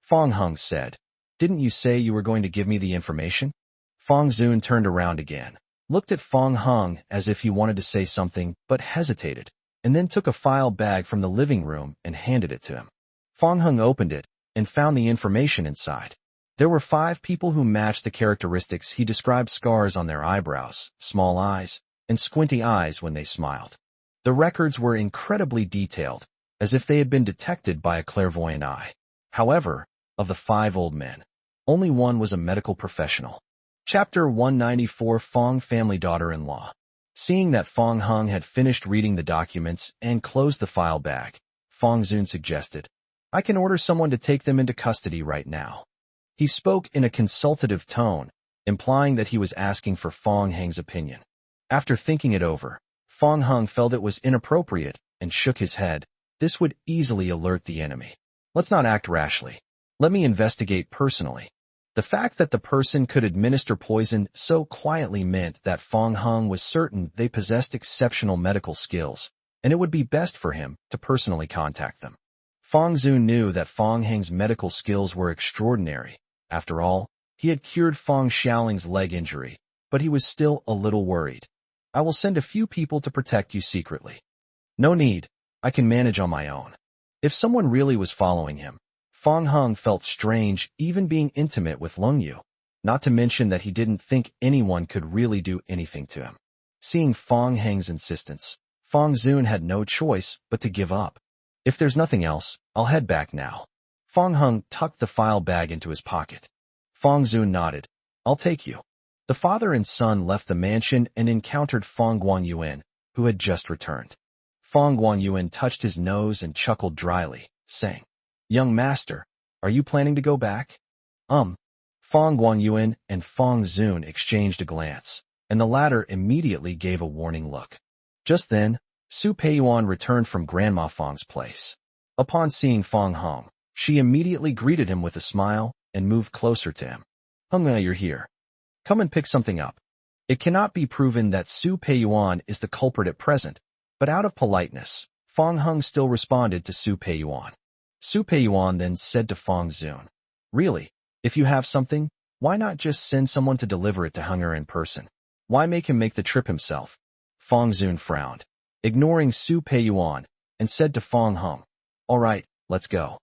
Speaker 1: Fong Hung said, "Didn't you say you were going to give me the information?" Fong Zun turned around again, looked at Fong Hung as if he wanted to say something but hesitated, and then took a file bag from the living room and handed it to him. Fong Hung opened it and found the information inside. There were 5 people who matched the characteristics he described: scars on their eyebrows, small eyes, and squinty eyes when they smiled. The records were incredibly detailed, as if they had been detected by a clairvoyant eye. However, of the 5 old men, only one was a medical professional. Chapter 194: Fong Family Daughter-in-Law. Seeing that Fong Hung had finished reading the documents and closed the file bag, Fong Zun suggested, "I can order someone to take them into custody right now." He spoke in a consultative tone, implying that he was asking for Fong Hung's opinion. After thinking it over, Fong Hung felt it was inappropriate and shook his head. "This would easily alert the enemy. Let's not act rashly. Let me investigate personally." The fact that the person could administer poison so quietly meant that Fong Hung was certain they possessed exceptional medical skills, and it would be best for him to personally contact them. Fong Zun knew that Fong Hung's medical skills were extraordinary. After all, he had cured Fong Xiaoling's leg injury, but he was still a little worried. "I will send a few people to protect you secretly." "No need. I can manage on my own." If someone really was following him, Fong Hung felt strange even being intimate with Lung Yu, not to mention that he didn't think anyone could really do anything to him. Seeing Fong Hung's insistence, Fong Zun had no choice but to give up. "If there's nothing else, I'll head back now." Fong Hung tucked the file bag into his pocket. Fong Zun nodded. "I'll take you." The father and son left the mansion and encountered Fong Guanyuan, who had just returned. Fong Guanyuan touched his nose and chuckled dryly, saying, "Young master, are you planning to go back?" Fong Guanyuan and Fong Zun exchanged a glance, and the latter immediately gave a warning look. Just then, Su Peiyuan returned from Grandma Fong's place. Upon seeing Fong Hung, she immediately greeted him with a smile and moved closer to him. "Hung, you're here. Come and pick something up." It cannot be proven that Su Peiyuan is the culprit at present, but out of politeness, Fang Heng still responded to Su Peiyuan. Su Peiyuan then said to Fang Zun, "Really, if you have something, why not just send someone to deliver it to Henger in person? Why make him make the trip himself?" Fang Zun frowned, ignoring Su Peiyuan, and said to Fang Heng, "All right, let's go."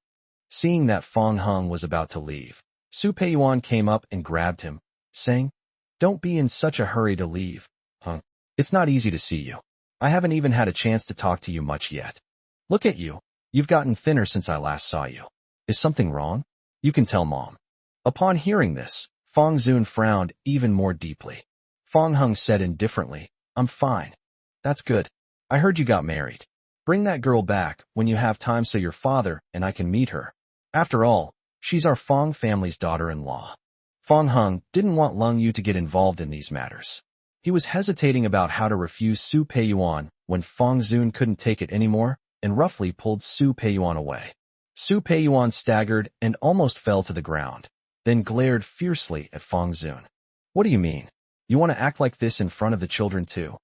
Speaker 1: Seeing that Fang Heng was about to leave, Su Peiyuan came up and grabbed him, saying, "Don't be in such a hurry to leave, Heng. It's not easy to see you. I haven't even had a chance to talk to you much yet. Look at you. You've gotten thinner since I last saw you. Is something wrong? You can tell Mom." Upon hearing this, Fang Zun frowned even more deeply. Fang Heng said indifferently, "I'm fine. That's good. I heard you got married. Bring that girl back when you have time so your father and I can meet her. After all, she's our Fang family's daughter-in-law." Fang Heng didn't want Lung Yu to get involved in these matters. He was hesitating about how to refuse Su Peiyuan when Fang Zun couldn't take it anymore and roughly pulled Su Peiyuan away. Su Peiyuan staggered and almost fell to the ground, then glared fiercely at Fang Zun. "What do you mean? You want to act like this in front of the children too?"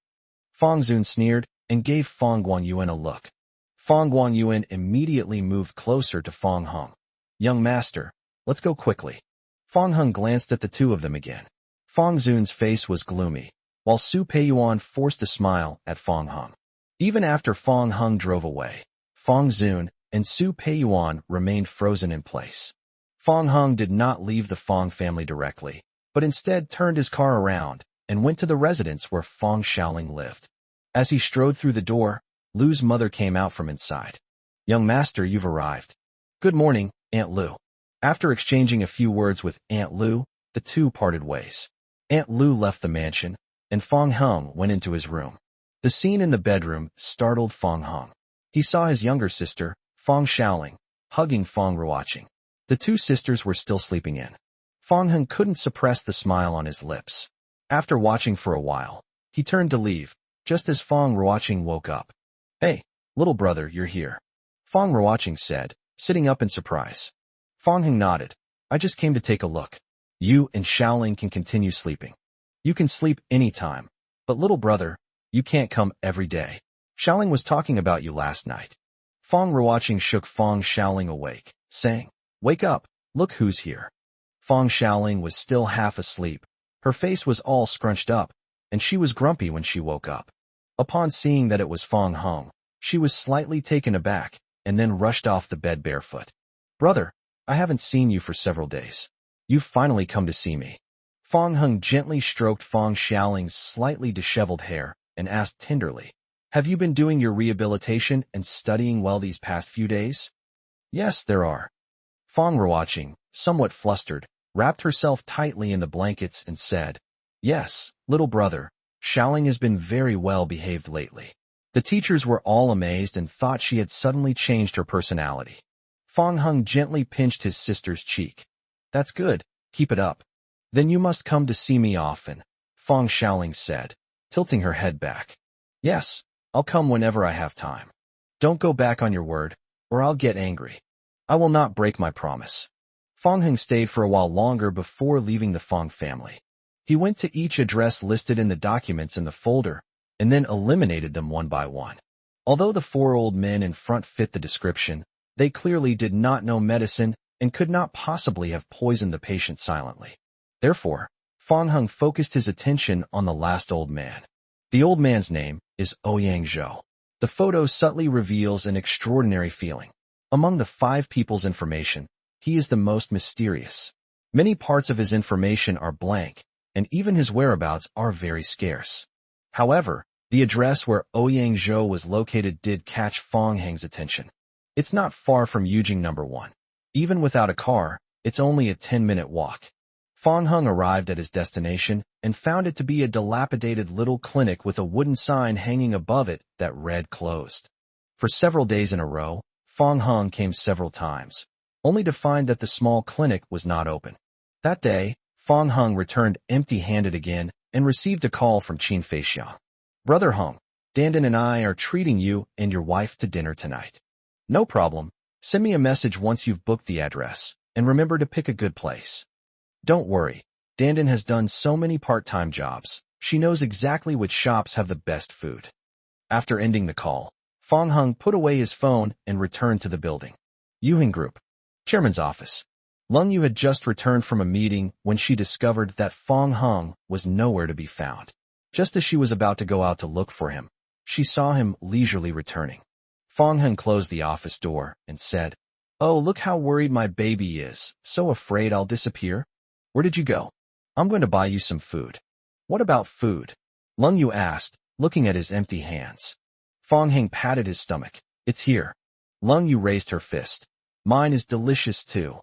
Speaker 1: Fang Zun sneered and gave Fang Guanyuan a look. Fang Guanyuan immediately moved closer to Fang Heng. "Young master, let's go quickly." Fang Heng glanced at the two of them again. Fang Zun's face was gloomy, while Su Peiyuan forced a smile at Fang Heng. Even after Fang Heng drove away, Fang Zun and Su Peiyuan remained frozen in place. Fang Heng did not leave the Fang family directly, but instead turned his car around and went to the residence where Fang Xiaoling lived. As he strode through the door, Lu's mother came out from inside. "Young master, you've arrived." "Good morning, Aunt Lu." After exchanging a few words with Aunt Lu, the two parted ways. Aunt Lu left the mansion, and Fang Heng went into his room. The scene in the bedroom startled Fang Heng. He saw his younger sister, Fang Xiaoling, hugging Fang Ruoqing. The two sisters were still sleeping in. Fang Heng couldn't suppress the smile on his lips. After watching for a while, he turned to leave, just as Fang Ruoqing woke up. "Hey, little brother, you're here," Fang Ruoqing said, sitting up in surprise. Fang Heng nodded. "I just came to take a look. You and Xiaoling can continue sleeping. You can sleep any time, but little brother, you can't come every day. Xiaoling was talking about you last night." Fang Ruoqing shook Fang Xiaoling awake, saying, "Wake up, look who's here." Fang Xiaoling was still half asleep. Her face was all scrunched up, and she was grumpy when she woke up. Upon seeing that it was Fang Heng, she was slightly taken aback, and then rushed off the bed barefoot. "Brother, I haven't seen you for several days. You've finally come to see me." Fang Heng gently stroked Fang Xiaoling's slightly disheveled hair and asked tenderly, "Have you been doing your rehabilitation and studying well these past few days?" "Yes, there are." Fang Ruoqing, somewhat flustered, wrapped herself tightly in the blankets and said, "Yes, little brother, Xiaoling has been very well behaved lately." The teachers were all amazed and thought she had suddenly changed her personality. Fang Heng gently pinched his sister's cheek. "That's good, keep it up." "Then you must come to see me often," Fang Xiaoling said, tilting her head back. "Yes, I'll come whenever I have time. Don't go back on your word, or I'll get angry. I will not break my promise." Fang Heng stayed for a while longer before leaving the Fang family. He went to each address listed in the documents in the folder, and then eliminated them one by one. Although the four old men in front fit the description, they clearly did not know medicine and could not possibly have poisoned the patient silently. Therefore, Fang Heng focused his attention on the last old man. The old man's name is Ouyang Zhou. The photo subtly reveals an extraordinary feeling. Among the 5 people's information, he is the most mysterious. Many parts of his information are blank, and even his whereabouts are very scarce. However, the address where Ouyang Zhou was located did catch Fang Heng's attention. It's not far from Yujing No. 1. Even without a car, it's only a 10-minute walk. Fang Heng arrived at his destination and found it to be a dilapidated little clinic with a wooden sign hanging above it that read closed. For several days in a row, Fang Heng came several times, only to find that the small clinic was not open. That day, Fang Heng returned empty-handed again and received a call from Qin Feixiang. "Brother Heng, Dandan and I are treating you and your wife to dinner tonight." "No problem. Send me a message once you've booked the address, and remember to pick a good place." "Don't worry. Dandan has done so many part-time jobs. She knows exactly which shops have the best food. After ending the call, Fong Hung put away his phone and returned to the building. Yuhing Group. Chairman's office. Lung Yu had just returned from a meeting when she discovered that Fong Hung was nowhere to be found. Just as she was about to go out to look for him, she saw him leisurely returning. Fong Hung closed the office door and said, "Oh, look how worried my baby is, so afraid I'll disappear. Where did you go? I'm going to buy you some food." "What about food?" Lung Yu asked, looking at his empty hands. Fong Hung patted his stomach. "It's here." Lung Yu raised her fist. "Mine is delicious too.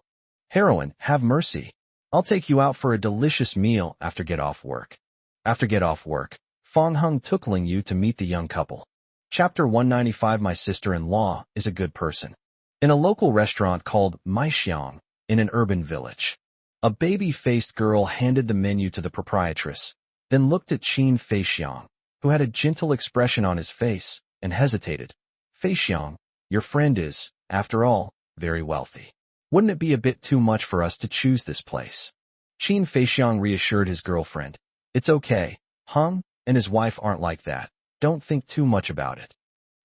Speaker 1: Heroine, have mercy. I'll take you out for a delicious meal after get off work." After get off work, Fong Hung took Lung Yu to meet the young couple. Chapter 195. My sister-in-law is a good person. In a local restaurant called Maixiang, in an urban village, a baby-faced girl handed the menu to the proprietress, then looked at Qin Feixiang, who had a gentle expression on his face, and hesitated. "Feixiang, your friend is, after all, very wealthy. Wouldn't it be a bit too much for us to choose this place?" Qin Feixiang reassured his girlfriend. "It's okay. Hung and his wife aren't like that. Don't think too much about it."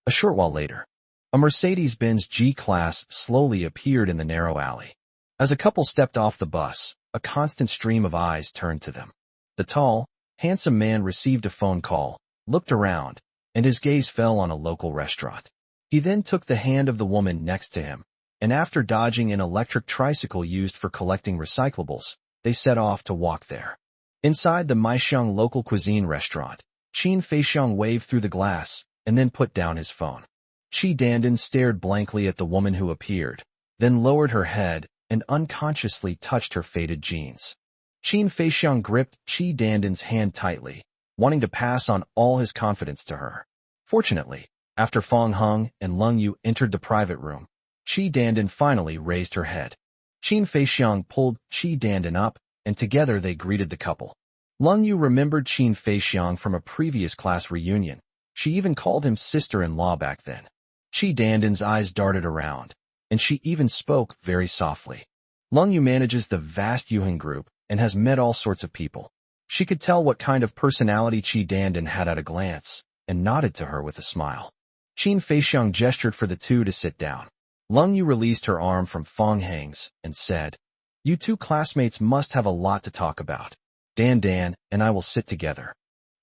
Speaker 1: A short while later, a Mercedes-Benz G-Class slowly appeared in the narrow alley. As a couple stepped off the bus, a constant stream of eyes turned to them. The tall, handsome man received a phone call, looked around, and his gaze fell on a local restaurant. He then took the hand of the woman next to him, and after dodging an electric tricycle used for collecting recyclables, they set off to walk there. Inside the Maixiang local cuisine restaurant, Qin Feixiang waved through the glass and then put down his phone. Qi Dandan stared blankly at the woman who appeared, then lowered her head and unconsciously touched her faded jeans. Qin Feixiang gripped Qi Dandan's hand tightly, wanting to pass on all his confidence to her. Fortunately, after Fong Hung and Lung Yu entered the private room, Qi Dandan finally raised her head. Qin Feixiang pulled Qi Dandan up, and together they greeted the couple. Lung Yu remembered Qin Feixiang from a previous class reunion. She even called him sister-in-law back then. Qi Dandan's eyes darted around, and she even spoke very softly. Lung Yu manages the vast Yuhan group and has met all sorts of people. She could tell what kind of personality Qi Dandan had at a glance, and nodded to her with a smile. Qin Feixiang gestured for the two to sit down. Lung Yu released her arm from Fong Hang's and said, "You two classmates must have a lot to talk about. Dan and I will sit together."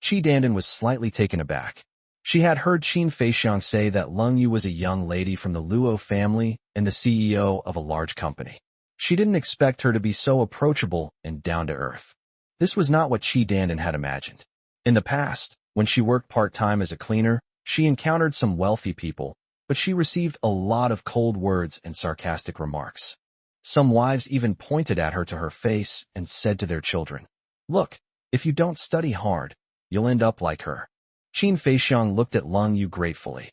Speaker 1: Qi Dandan was slightly taken aback. She had heard Qin Feixiang say that Lung Yu was a young lady from the Luo family and the CEO of a large company. She didn't expect her to be so approachable and down-to-earth. This was not what Qi Dandan had imagined. In the past, when she worked part-time as a cleaner, she encountered some wealthy people, but she received a lot of cold words and sarcastic remarks. Some wives even pointed at her to her face and said to their children, "Look, if you don't study hard, you'll end up like her." Qin Feixiang looked at Lung Yu gratefully.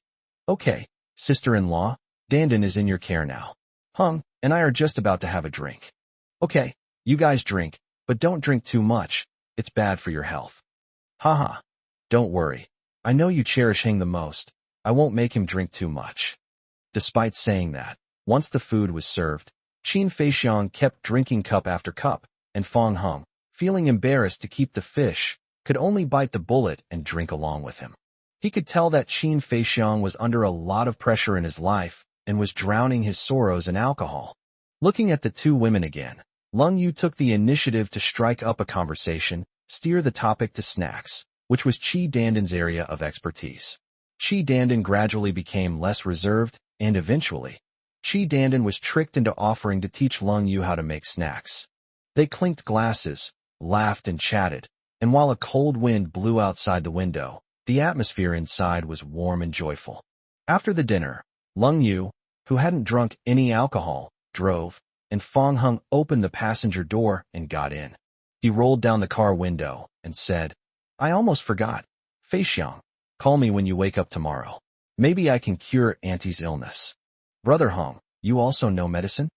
Speaker 1: "Okay, sister-in-law, Dandan is in your care now. Hung and I are just about to have a drink." "Okay, you guys drink, but don't drink too much. It's bad for your health." "Haha. Don't worry. I know you cherish Hing the most. I won't make him drink too much." Despite saying that, once the food was served, Qin Feixiang kept drinking cup after cup, and Fong Hung, feeling embarrassed to keep the fish, could only bite the bullet and drink along with him. He could tell that Qin Feixiang was under a lot of pressure in his life and was drowning his sorrows in alcohol. Looking at the two women again, Lung Yu took the initiative to strike up a conversation, steer the topic to snacks, which was Qi Dandan's area of expertise. Qi Dandan gradually became less reserved, and eventually, Qi Dandan was tricked into offering to teach Lung Yu how to make snacks. They clinked glasses, laughed and chatted, and while a cold wind blew outside the window, the atmosphere inside was warm and joyful. After the dinner, Lung Yu, who hadn't drunk any alcohol, drove, and Fong Hung opened the passenger door and got in. He rolled down the car window and said, "I almost forgot. Feixiang, call me when you wake up tomorrow. Maybe I can cure Auntie's illness." "Brother Hung, you also know medicine?"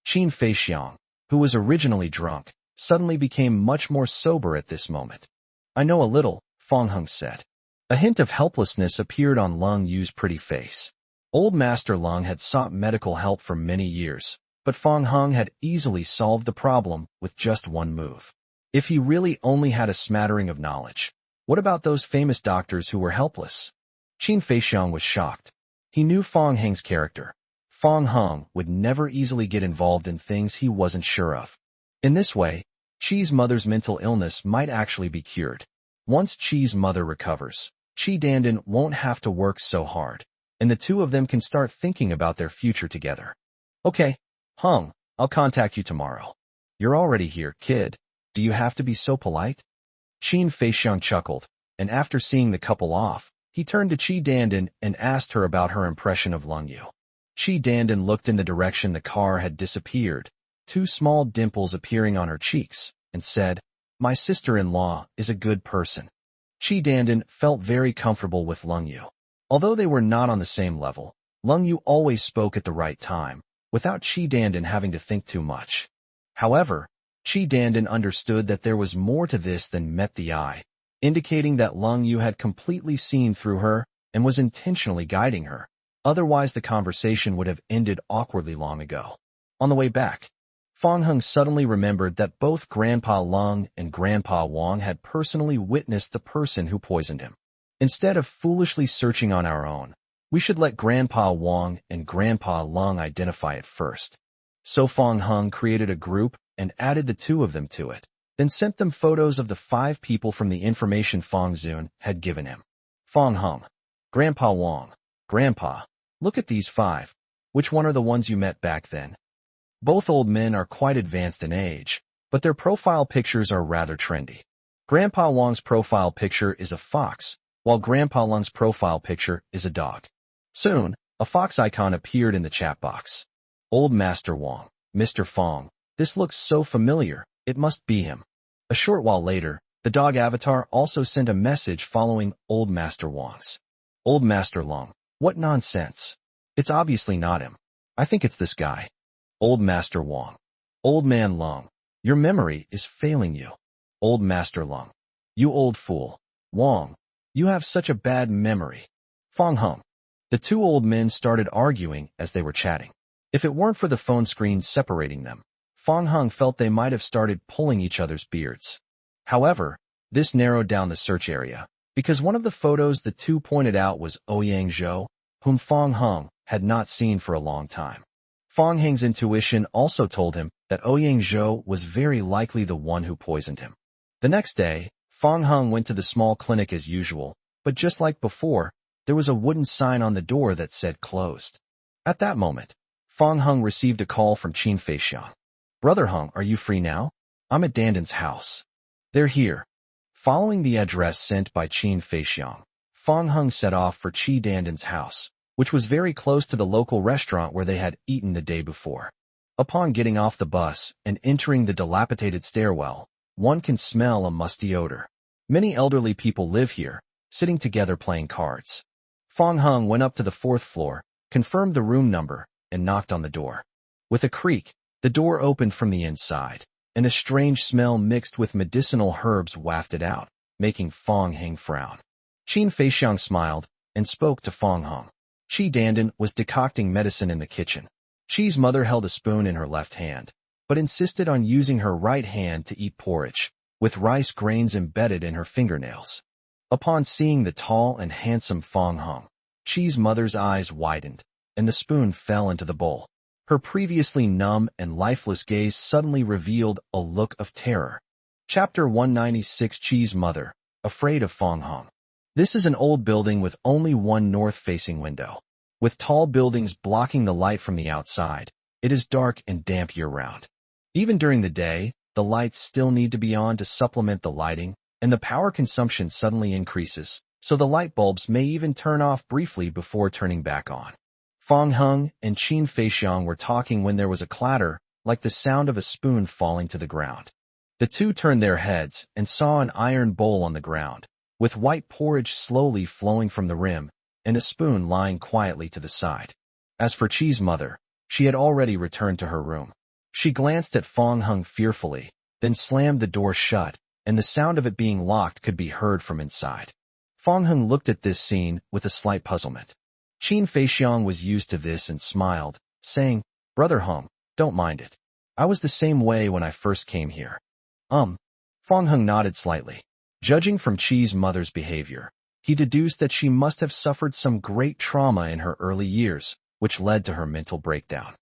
Speaker 1: Qin Feixiang, who was originally drunk, suddenly became much more sober at this moment. "I know a little," Fong Hung said. A hint of helplessness appeared on Lung Yu's pretty face. Old Master Lung had sought medical help for many years, but Fong Hung had easily solved the problem with just one move. If he really only had a smattering of knowledge, What about those famous doctors who were helpless? Qin Feixiang was shocked. He knew Fong Heng's character. Fong Heng would never easily get involved in things he wasn't sure of. In this way, Qi's mother's mental illness might actually be cured. Once Qi's mother recovers, Qi Dandan won't have to work so hard, and the two of them can start thinking about their future together. Okay, Heng, I'll contact you tomorrow. You're already here, kid. Do you have to be so polite? Qin Feixiang chuckled, and after seeing the couple off, he turned to Qi Dandan and asked her about her impression of Lung Yu. Qi Dandan looked in the direction the car had disappeared, two small dimples appearing on her cheeks, and said, "My sister-in-law is a good person." Qi Dandan felt very comfortable with Lung Yu. Although they were not on the same level, Lung Yu always spoke at the right time, without Qi Dandan having to think too much. However, Qi Dandan understood that there was more to this than met the eye, indicating that Lung Yu had completely seen through her and was intentionally guiding her. Otherwise, the conversation would have ended awkwardly long ago. On the way back, Fong Heng suddenly remembered that both Grandpa Lung and Grandpa Wang had personally witnessed the person who poisoned him. Instead of foolishly searching on our own, we should let Grandpa Wang and Grandpa Lung identify it first. So Fong Heng created a group and added the two of them to it, then sent them photos of the 5 people from the information Fong Zun had given him. Fong Heng, Grandpa Wang, Grandpa, look at these 5. Which one are the ones you met back then? Both old men are quite advanced in age, but their profile pictures are rather trendy. Grandpa Wang's profile picture is a fox, while Grandpa Lung's profile picture is a dog. Soon, a fox icon appeared in the chat box. Old Master Wang, Mr. Fong, this looks so familiar, it must be him. A short while later, the dog avatar also sent a message following Old Master Wang's. Old Master Lung, what nonsense. It's obviously not him. I think it's this guy. Old Master Wang. Old Man Lung, your memory is failing you. Old Master Lung, you old fool. Wang, you have such a bad memory. Fong Heng. The two old men started arguing as they were chatting. If it weren't for the phone screen separating them, Fong Heng felt they might have started pulling each other's beards. However, this narrowed down the search area, because one of the photos the two pointed out was Ouyang Zhou, whom Fong Heng had not seen for a long time. Fong Heng's intuition also told him that Ouyang Zhou was very likely the one who poisoned him. The next day, Fong Heng went to the small clinic as usual, but just like before, there was a wooden sign on the door that said closed. At that moment, Fong Heng received a call from Qin Feixiang. Brother Heng, are you free now? I'm at Dandan's house. They're here. Following the address sent by Qin Feixiang, Fong Heng set off for Qi Dandan's house, which was very close to the local restaurant where they had eaten the day before. Upon getting off the bus and entering the dilapidated stairwell, one can smell a musty odor. Many elderly people live here, sitting together playing cards. Fong Heng went up to the 4th floor, confirmed the room number, and knocked on the door. With a creak, the door opened from the inside, and a strange smell mixed with medicinal herbs wafted out, making Fong Heng frown. Qin Feixiang smiled and spoke to Fong Heng. Qi Dandan was decocting medicine in the kitchen. Qi's mother held a spoon in her left hand, but insisted on using her right hand to eat porridge, with rice grains embedded in her fingernails. Upon seeing the tall and handsome Fong Heng, Qi's mother's eyes widened, and the spoon fell into the bowl. Her previously numb and lifeless gaze suddenly revealed a look of terror. Chapter 196. Qi's mother, afraid of Fong Heng. This is an old building with only one north-facing window. With tall buildings blocking the light from the outside, it is dark and damp year-round. Even during the day, the lights still need to be on to supplement the lighting, and the power consumption suddenly increases, so the light bulbs may even turn off briefly before turning back on. Fong Heng and Qin Feixiang were talking when there was a clatter, like the sound of a spoon falling to the ground. The two turned their heads and saw an iron bowl on the ground, with white porridge slowly flowing from the rim, and a spoon lying quietly to the side. As for Qi's mother, she had already returned to her room. She glanced at Fong Heng fearfully, then slammed the door shut, and the sound of it being locked could be heard from inside. Fong Heng looked at this scene with a slight puzzlement. Qin Feixiang was used to this and smiled, saying, "Brother Heng, don't mind it. I was the same way when I first came here." Fong Heng nodded slightly. Judging from Chi's mother's behavior, he deduced that she must have suffered some great trauma in her early years, which led to her mental breakdown.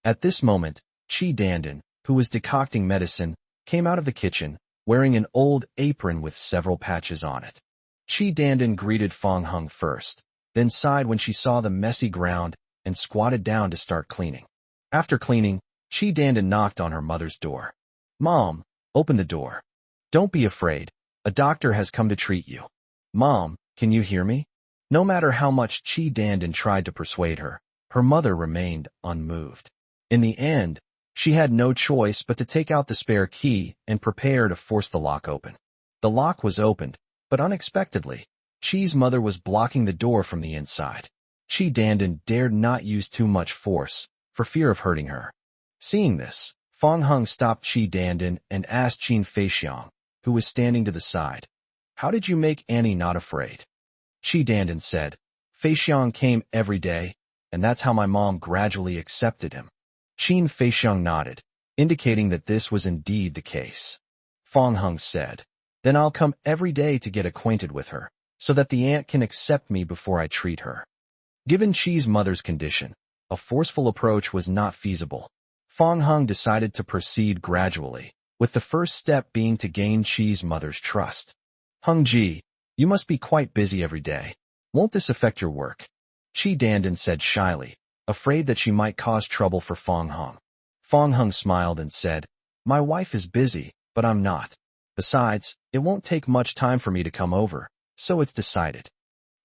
Speaker 1: At this moment, Chi Dandan, who was decocting medicine, came out of the kitchen, wearing an old apron with several patches on it. Chi Dandan greeted Fong Hung first, then sighed when she saw the messy ground and squatted down to start cleaning. After cleaning, Chi Dandan knocked on her mother's door. "Mom, open the door. Don't be afraid. A doctor has come to treat you." "Mom, can you hear me?" No matter how much Chi Dandan tried to persuade her, her mother remained unmoved. In the end, she had no choice but to take out the spare key and prepare to force the lock open. The lock was opened, but unexpectedly, Chi's mother was blocking the door from the inside. Chi Dandan dared not use too much force, for fear of hurting her. Seeing this, Fong Hung stopped Chi Dandan and asked Qin Feixiang, who was standing to the side, "How did you make Annie not afraid?" Chi Dandan said, "Feixiang came every day, and that's how my mom gradually accepted him." Qin Feixiang nodded, indicating that this was indeed the case. Fong Hung said, "Then I'll come every day to get acquainted with her, so that the aunt can accept me before I treat her." Given Chi's mother's condition, a forceful approach was not feasible. Fong Hung decided to proceed gradually, with the first step being to gain Chi's mother's trust. "Hung Ji, you must be quite busy every day. Won't this affect your work?" Chi Dandan said shyly, afraid that she might cause trouble for Fong Hung. Fong Hung smiled and said, "My wife is busy, but I'm not. Besides, it won't take much time for me to come over, so it's decided."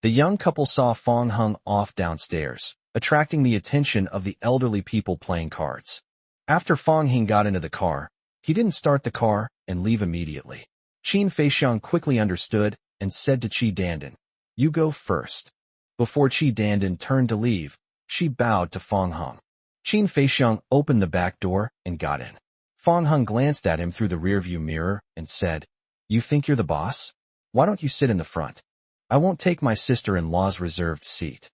Speaker 1: The young couple saw Fong Hung off downstairs, attracting the attention of the elderly people playing cards. After Fong Hung got into the car, he didn't start the car and leave immediately. Qin Feixiang quickly understood and said to Chi Dandan, "You go first." Before Chi Dandan turned to leave, she bowed to Fong Hung. Qin Feixiang opened the back door and got in. Fong Hung glanced at him through the rearview mirror and said, "You think you're the boss? Why don't you sit in the front? I won't take my sister-in-law's reserved seat."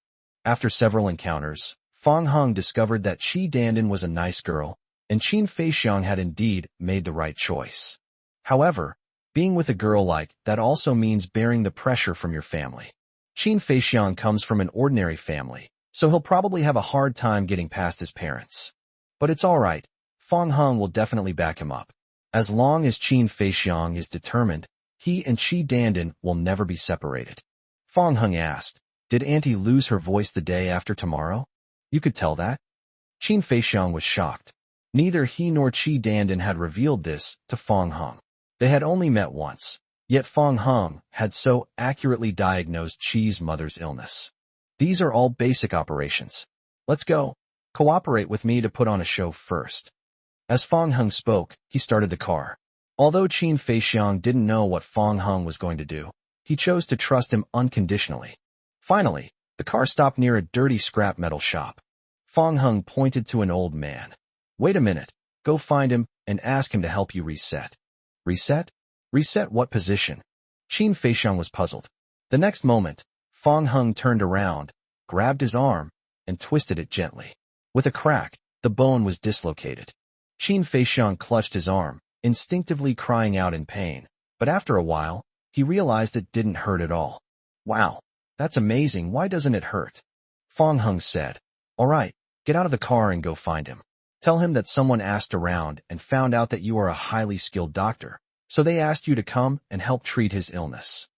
Speaker 1: After several encounters, Fong Hung discovered that Chi Dandan was a nice girl, and Qin Feixiang had indeed made the right choice. However, being with a girl like that also means bearing the pressure from your family. Qin Feixiang comes from an ordinary family, so he'll probably have a hard time getting past his parents. But it's all right. Fong Hung will definitely back him up. As long as Qin Feixiang is determined, he and Chi Dandan will never be separated. Fong Hung asked, "Did Auntie lose her voice the day after tomorrow? You could tell that?" Qin Feixiang was shocked. Neither he nor Chi Dandan had revealed this to Fong Hung. They had only met once, yet Fong Hung had so accurately diagnosed Chi's mother's illness. "These are all basic operations. Let's go. Cooperate with me to put on a show first." As Fong Hung spoke, he started the car. Although Qin Feixiang didn't know what Fong Hung was going to do, he chose to trust him unconditionally. Finally, the car stopped near a dirty scrap metal shop. Fong Hung pointed to an old man. "Wait a minute. Go find him and ask him to help you reset." "Reset? Reset what position?" Qin Feixiang was puzzled. The next moment, Fong Hung turned around, grabbed his arm, and twisted it gently. With a crack, the bone was dislocated. Qin Feixiang clutched his arm, instinctively crying out in pain, but after a while, he realized it didn't hurt at all. "Wow, that's amazing. Why doesn't it hurt?" Fong Hung said, "All right, get out of the car and go find him. Tell him that someone asked around and found out that you are a highly skilled doctor, so they asked you to come and help treat his illness."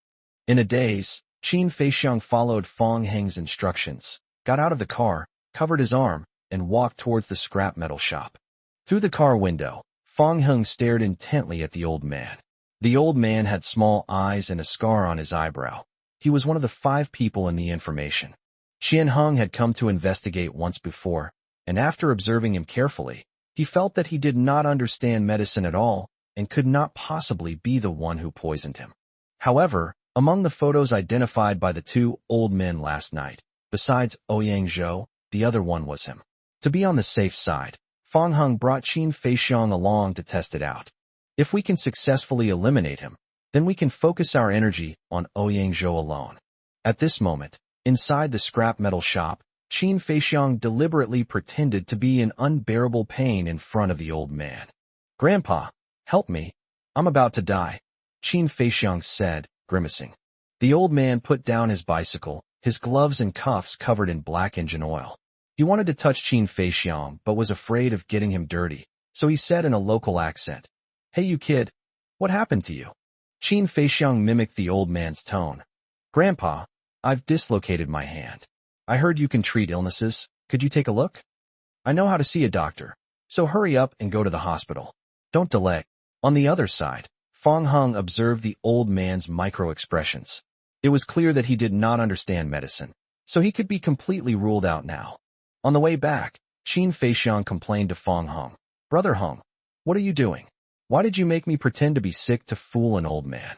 Speaker 1: In a daze, Qin Feixiang followed Fong Hung's instructions, got out of the car, covered his arm, and walked towards the scrap metal shop. Through the car window, Fong Hung stared intently at the old man. The old man had small eyes and a scar on his eyebrow. He was one of the 5 people in the information. Qian Hung had come to investigate once before, and after observing him carefully, he felt that he did not understand medicine at all and could not possibly be the one who poisoned him. However, among the photos identified by the 2 old men last night, besides Ouyang Zhou, the other one was him. To be on the safe side, Fong Hung brought Qin Feixiang along to test it out. If we can successfully eliminate him, then we can focus our energy on Ouyang Zhou alone. At this moment, inside the scrap metal shop, Qin Feixiang deliberately pretended to be in unbearable pain in front of the old man. "Grandpa, help me. I'm about to die." Qin Feixiang said, grimacing. The old man put down his bicycle, his gloves and cuffs covered in black engine oil. He wanted to touch Qin Feixiang but was afraid of getting him dirty, so he said in a local accent, "Hey you kid, what happened to you?" Qin Feixiang mimicked the old man's tone. "Grandpa, I've dislocated my hand. I heard you can treat illnesses. Could you take a look? I know how to see a doctor, so hurry up and go to the hospital. Don't delay." On the other side, Fang Heng observed the old man's micro-expressions. It was clear that he did not understand medicine, so he could be completely ruled out now. On the way back, Qin Feixiang complained to Fang Heng, "Brother Heng, what are you doing? Why did you make me pretend to be sick to fool an old man?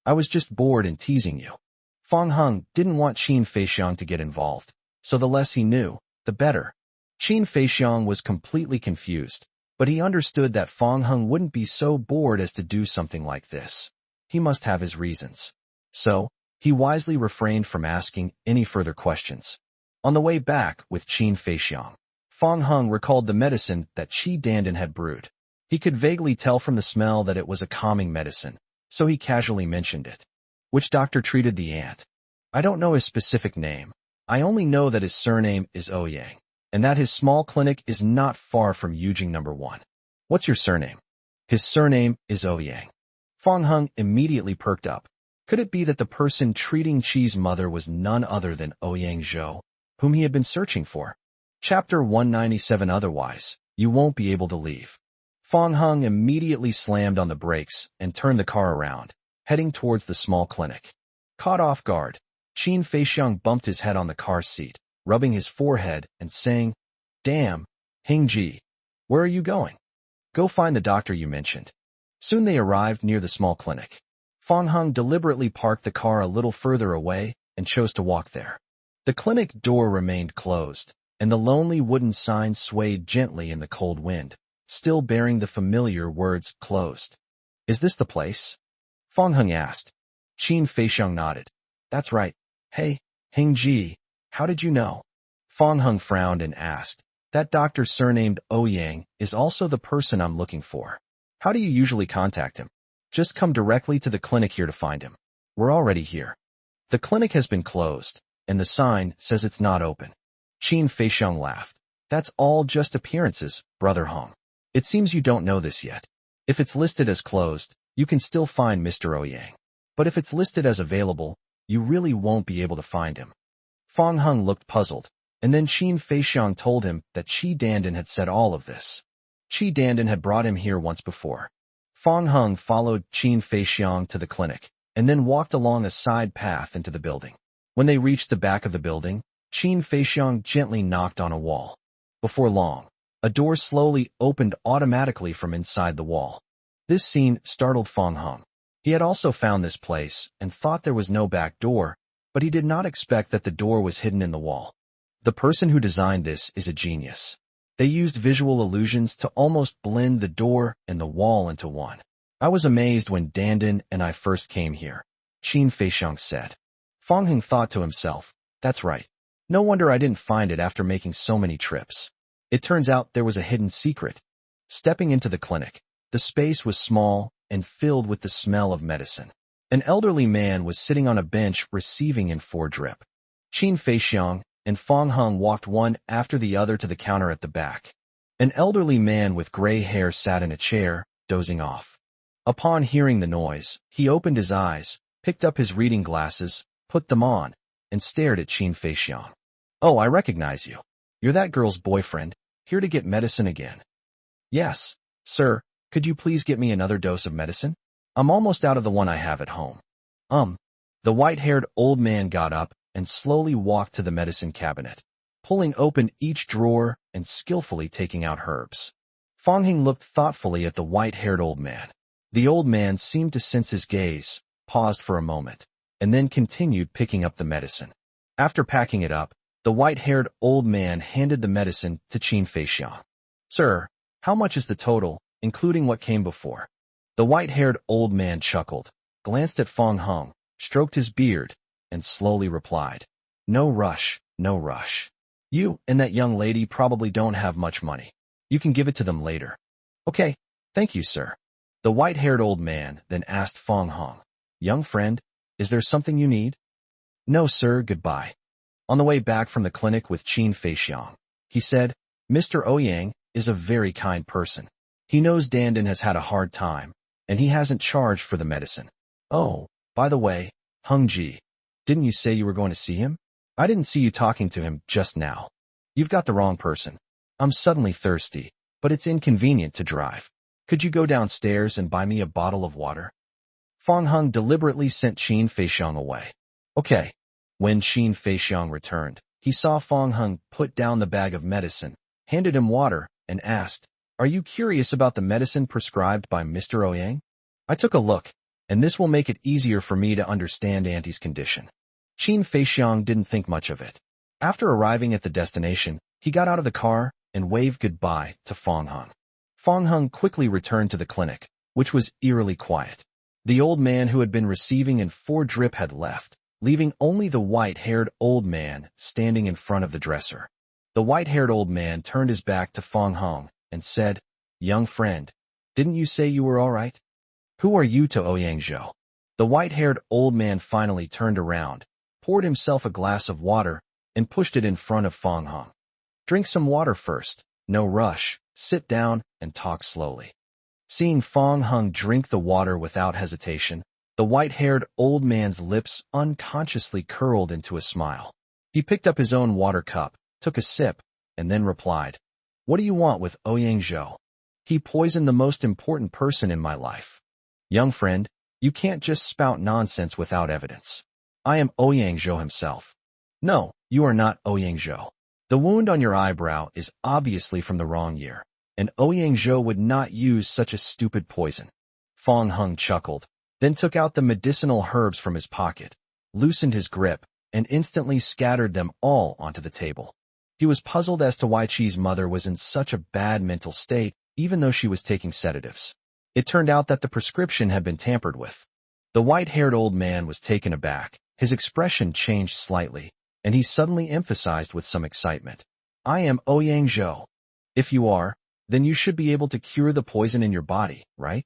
Speaker 1: I was just bored and teasing you." Fang Heng didn't want Qin Feixiang to get involved, so the less he knew, the better. Qin Feixiang was completely confused, but he understood that Fang Heng wouldn't be so bored as to do something like this. He must have his reasons. So, he wisely refrained from asking any further questions. On the way back with Qin Feixiang, Fang Heng recalled the medicine that Qi Dandan had brewed. He could vaguely tell from the smell that it was a calming medicine, so he casually mentioned it. "Which doctor treated the ant?" "I don't know his specific name. I only know that his surname is Ouyang, and that his small clinic is not far from Yujing number 1. "What's your surname?" "His surname is Ouyang." Fang Heng immediately perked up. Could it be that the person treating Qi's mother was none other than Ouyang Zhou, whom he had been searching for? Chapter 197. Otherwise, you won't be able to leave. Fang Heng immediately slammed on the brakes and turned the car around, heading towards the small clinic. Caught off guard, Qin Feixiang bumped his head on the car seat, rubbing his forehead and saying, "Damn, Hengji, where are you going?" "Go find the doctor you mentioned." Soon they arrived near the small clinic. Fang Heng deliberately parked the car a little further away and chose to walk there. The clinic door remained closed, and the lonely wooden sign swayed gently in the cold wind, still bearing the familiar words "closed." "Is this the place?" Fang Heng asked. Qin Feixiang nodded. "That's right. Hey, Hengji, how did you know?" Fang Heng frowned and asked, "That doctor surnamed Ouyang is also the person I'm looking for. How do you usually contact him?" "Just come directly to the clinic here to find him. We're already here." "The clinic has been closed, and the sign says it's not open." Qin Feixiang laughed. "That's all just appearances, Brother Heng. It seems you don't know this yet. If it's listed as closed, you can still find Mr. Ouyang. But if it's listed as available, you really won't be able to find him." Fang Heng looked puzzled, and then Qin Feixiang told him that Qi Dandan had said all of this. Qi Dandan had brought him here once before. Fang Heng followed Qin Feixiang to the clinic, and then walked along a side path into the building. When they reached the back of the building, Qin Feixiang gently knocked on a wall. Before long, a door slowly opened automatically from inside the wall. This scene startled Fang Heng. He had also found this place and thought there was no back door, but he did not expect that the door was hidden in the wall. The person who designed this is a genius. They used visual illusions to almost blend the door and the wall into one. "I was amazed when Dandan and I first came here," Qin Feixiang said. Fang Heng thought to himself, "That's right. No wonder I didn't find it after making so many trips." It turns out there was a hidden secret. Stepping into the clinic, the space was small and filled with the smell of medicine. An elderly man was sitting on a bench receiving in 4 drip. Qin Feixiang and Fang Heng walked one after the other to the counter at the back. An elderly man with gray hair sat in a chair, dozing off. Upon hearing the noise, he opened his eyes, picked up his reading glasses, put them on, and stared at Qin Feixiang. "Oh, I recognize you. You're that girl's boyfriend, here to get medicine again." "Yes, sir. Could you please get me another dose of medicine? I'm almost out of the one I have at home." The white-haired old man got up and slowly walked to the medicine cabinet, pulling open each drawer and skillfully taking out herbs. Fang Heng looked thoughtfully at the white-haired old man. The old man seemed to sense his gaze, paused for a moment, and then continued picking up the medicine. After packing it up, the white-haired old man handed the medicine to Qin Feixiang. "Sir, how much is the total, including what came before?" The white-haired old man chuckled, glanced at Fang Heng, stroked his beard, and slowly replied, "No rush, no rush. You and that young lady probably don't have much money. You can give it to them later." "Okay, thank you, sir." The white-haired old man then asked Fong Hong, "Young friend, is there something you need?" "No, sir, goodbye." On the way back from the clinic with Qin Feixiang, he said, "Mr. Ouyang is a very kind person. He knows Dandan has had a hard time, and he hasn't charged for the medicine. Oh, by the way, Hung Ji, didn't you say you were going to see him? I didn't see you talking to him just now. You've got the wrong person. I'm suddenly thirsty, but it's inconvenient to drive. Could you go downstairs and buy me a bottle of water?" Fong Hung deliberately sent Qin Feixiang away. Okay. When Qin Feixiang returned, he saw Fong Hung put down the bag of medicine, handed him water, and asked, "Are you curious about the medicine prescribed by Mr. Ouyang? I took a look, and this will make it easier for me to understand Auntie's condition." Qin Feixiang didn't think much of it. After arriving at the destination, he got out of the car and waved goodbye to Fong Hung. Fong Hung quickly returned to the clinic, which was eerily quiet. The old man who had been receiving in 4 drip had left, leaving only the white-haired old man standing in front of the dresser. The white-haired old man turned his back to Fong Hung and said, "Young friend, didn't you say you were all right? Who are you to Ouyang Zhou?" The white-haired old man finally turned around, poured himself a glass of water, and pushed it in front of Fong Hung. "Drink some water first. No rush. Sit down and talk slowly." Seeing Fong Hung drink the water without hesitation, the white-haired old man's lips unconsciously curled into a smile. He picked up his own water cup, took a sip, and then replied, "What do you want with Ouyang Zhou? He poisoned the most important person in my life. Young friend, you can't just spout nonsense without evidence. I am Ouyang Zhou himself." "No, you are not Ouyang Zhou. The wound on your eyebrow is obviously from the wrong year, and Ouyang Zhou would not use such a stupid poison." Fong Hung chuckled, then took out the medicinal herbs from his pocket, loosened his grip, and instantly scattered them all onto the table. He was puzzled as to why Chi's mother was in such a bad mental state, even though she was taking sedatives. It turned out that the prescription had been tampered with. The white-haired old man was taken aback. His expression changed slightly, and he suddenly emphasized with some excitement, "I am Ouyang Zhou. If you are, then you should be able to cure the poison in your body, right?"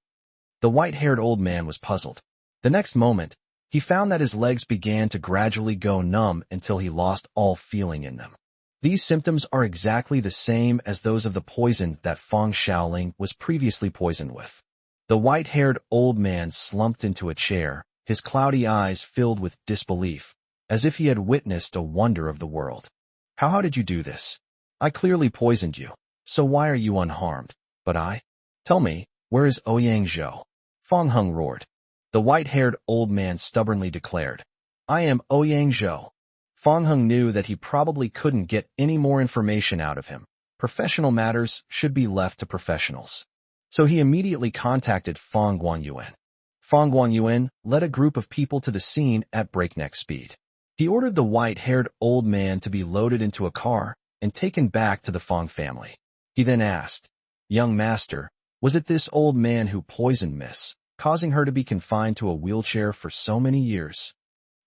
Speaker 1: The white-haired old man was puzzled. The next moment, he found that his legs began to gradually go numb until he lost all feeling in them. These symptoms are exactly the same as those of the poison that Fong Shaoling was previously poisoned with. The white-haired old man slumped into a chair, his cloudy eyes filled with disbelief, as if he had witnessed a wonder of the world. How did you do this? I clearly poisoned you, so why are you unharmed? But I? Tell me, where is Ouyang Zhou?" Fong Hung roared. The white-haired old man stubbornly declared, "I am Ouyang Zhou." Fong Hung knew that he probably couldn't get any more information out of him. Professional matters should be left to professionals. So he immediately contacted Fong Guangyuan. Fong Guangyuan led a group of people to the scene at breakneck speed. He ordered the white-haired old man to be loaded into a car and taken back to the Fong family. He then asked, "Young master, was it this old man who poisoned Miss, causing her to be confined to a wheelchair for so many years?"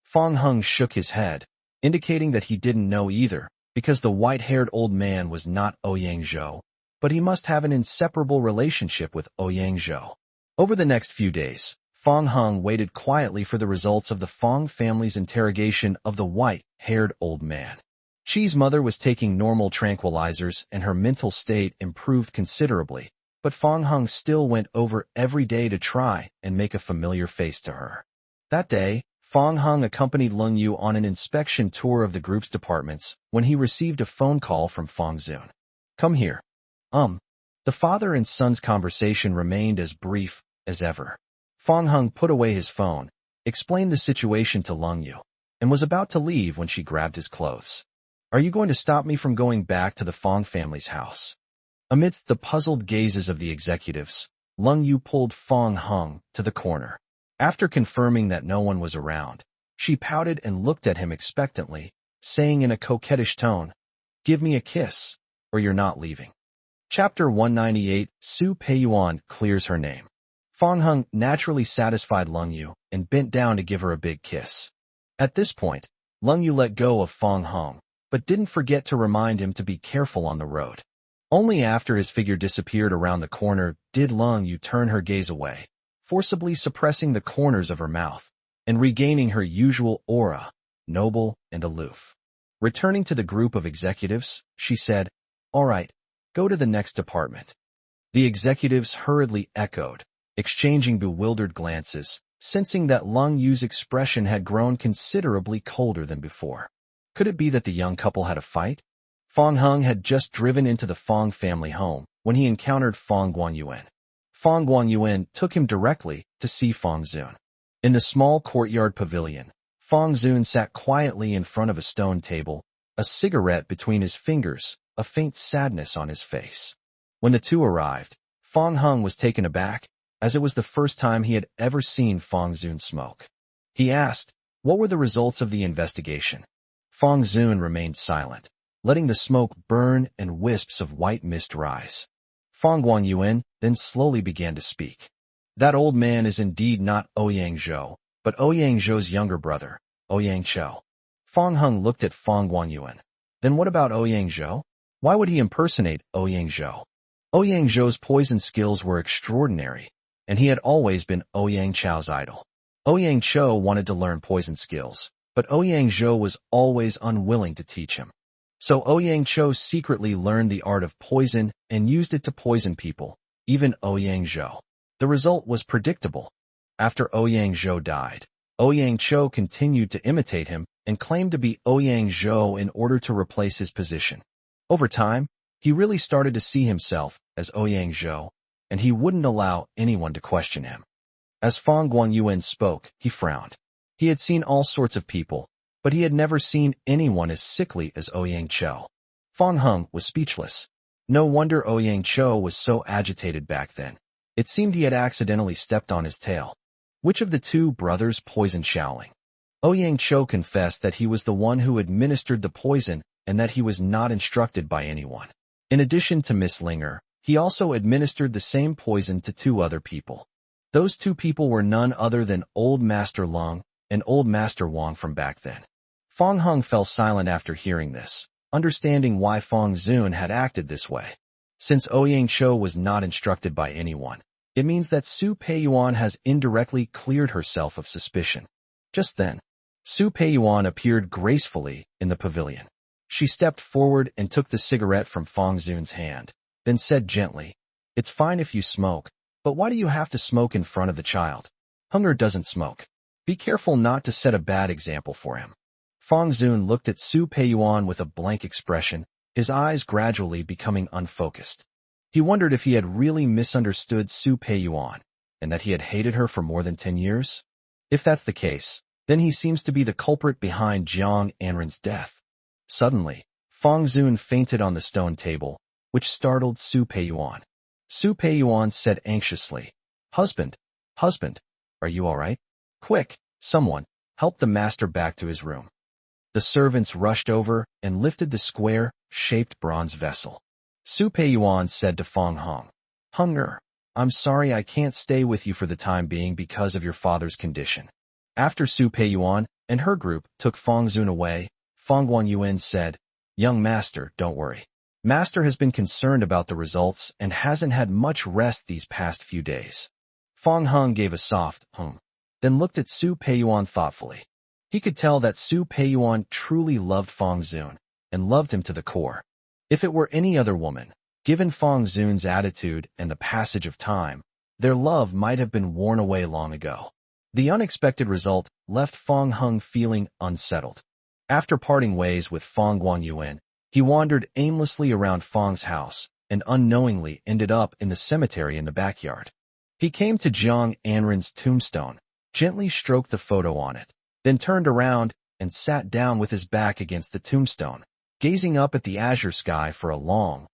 Speaker 1: Fong Hung shook his head, indicating that he didn't know either, because the white-haired old man was not Ouyang Zhou, but he must have an inseparable relationship with Ouyang Zhou. Over the next few days, Fong Hung waited quietly for the results of the Fong family's interrogation of the white-haired old man. Chi's mother was taking normal tranquilizers and her mental state improved considerably, but Fong Hung still went over every day to try and make a familiar face to her. That day, Fong Hung accompanied Lung Yu on an inspection tour of the group's departments when he received a phone call from Fong Zun. "Come here." The father and son's conversation remained as brief as ever. Fong Hung put away his phone, explained the situation to Lung Yu, and was about to leave when she grabbed his clothes. "Are you going to stop me from going back to the Fong family's house?" Amidst the puzzled gazes of the executives, Lung Yu pulled Fong Hung to the corner. After confirming that no one was around, she pouted and looked at him expectantly, saying in a coquettish tone, "Give me a kiss, or you're not leaving." Chapter 198, Su Peiyuan clears her name. Fong Hung naturally satisfied Lung Yu and bent down to give her a big kiss. At this point, Lung Yu let go of Fong Hung, but didn't forget to remind him to be careful on the road. Only after his figure disappeared around the corner did Lung Yu turn her gaze away, forcibly suppressing the corners of her mouth and regaining her usual aura, noble and aloof. Returning to the group of executives, she said, "All right, go to the next department." The executives hurriedly echoed, exchanging bewildered glances, sensing that Lung Yu's expression had grown considerably colder than before. Could it be that the young couple had a fight? Fong Hung had just driven into the Fong family home when he encountered Fong Guanyuan. Fong Guanyuan took him directly to see Fong Zun. In the small courtyard pavilion, Fong Zun sat quietly in front of a stone table, a cigarette between his fingers, a faint sadness on his face. When the two arrived, Fong Hung was taken aback, as it was the first time he had ever seen Fong Zun smoke. He asked, "What were the results of the investigation?" Fong Zun remained silent, letting the smoke burn and wisps of white mist rise. Fong Guanyuan then slowly began to speak. "That old man is indeed not Ouyang Zhou, but Ouyang Zhou's younger brother, Ouyang Chou." Fong Hung looked at Fong Guanyuan. "Then what about Ouyang Zhou? Why would he impersonate Ouyang Zhou?" Ouyang Zhou's poison skills were extraordinary, and he had always been Ouyang Chou's idol. Ouyang Chou wanted to learn poison skills, but Ouyang Zhou was always unwilling to teach him. So Ouyang Chou secretly learned the art of poison and used it to poison people, even Ouyang Zhou. The result was predictable. After Ouyang Zhou died, Ouyang Chou continued to imitate him and claimed to be Ouyang Zhou in order to replace his position. Over time, he really started to see himself as Ouyang Zhou, and he wouldn't allow anyone to question him. As Fong Guanyuan spoke, he frowned. He had seen all sorts of people, but he had never seen anyone as sickly as Ouyang Chou. Fong Hung was speechless. No wonder Ouyang Chou was so agitated back then. It seemed he had accidentally stepped on his tail. Which of the two brothers poisoned Shaoling? Ouyang Chou confessed that he was the one who administered the poison and that he was not instructed by anyone. In addition to Miss Linger, he also administered the same poison to two other people. Those two people were none other than Old Master Lung and Old Master Wang from back then. Fong Hung fell silent after hearing this, understanding why Fong Zun had acted this way. Since Ouyang Chou was not instructed by anyone, it means that Su Peiyuan has indirectly cleared herself of suspicion. Just then, Su Peiyuan appeared gracefully in the pavilion. She stepped forward and took the cigarette from Fong Zun's hand, then said gently, "It's fine if you smoke, but why do you have to smoke in front of the child? Hunger doesn't smoke. Be careful not to set a bad example for him." Fong Zun looked at Su Peiyuan with a blank expression, his eyes gradually becoming unfocused. He wondered if he had really misunderstood Su Peiyuan, and that he had hated her for more than 10 years. If that's the case, then he seems to be the culprit behind Jiang Anren's death. Suddenly, Fong Zun fainted on the stone table, which startled Su Peiyuan. Su Peiyuan said anxiously, Husband, are you all right? Quick, someone, help the master back to his room." The servants rushed over and lifted the square-shaped bronze vessel. Su Peiyuan said to Fong Hung, "Hunger, I'm sorry I can't stay with you for the time being because of your father's condition." After Su Peiyuan and her group took Fong Zun away, Fong Guanyuan said, "Young master, don't worry. Master has been concerned about the results and hasn't had much rest these past few days." Fong Hung gave a soft then looked at Su Peiyuan thoughtfully. He could tell that Su Peiyuan truly loved Fong Zun and loved him to the core. If it were any other woman, given Fong Zun's attitude and the passage of time, their love might have been worn away long ago. The unexpected result left Fong Hung feeling unsettled. After parting ways with Fong Guanyuan, he wandered aimlessly around Fong's house and unknowingly ended up in the cemetery in the backyard. He came to Jiang Anren's tombstone, gently stroked the photo on it, then turned around and sat down with his back against the tombstone, gazing up at the azure sky for a long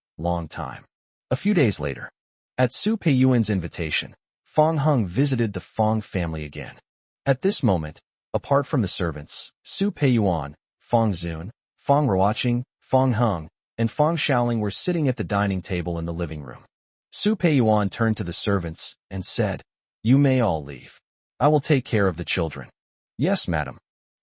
Speaker 1: time. A few days later, at Su Peiyuan's invitation, Fong Hung visited the Fong family again. At this moment, apart from the servants, Su Peiyuan, Fong Zun, Fong Ruoqing, Fong Hung, and Fong Shaoling were sitting at the dining table in the living room. Su Peiyuan turned to the servants and said, "You may all leave. I will take care of the children." "Yes, madam."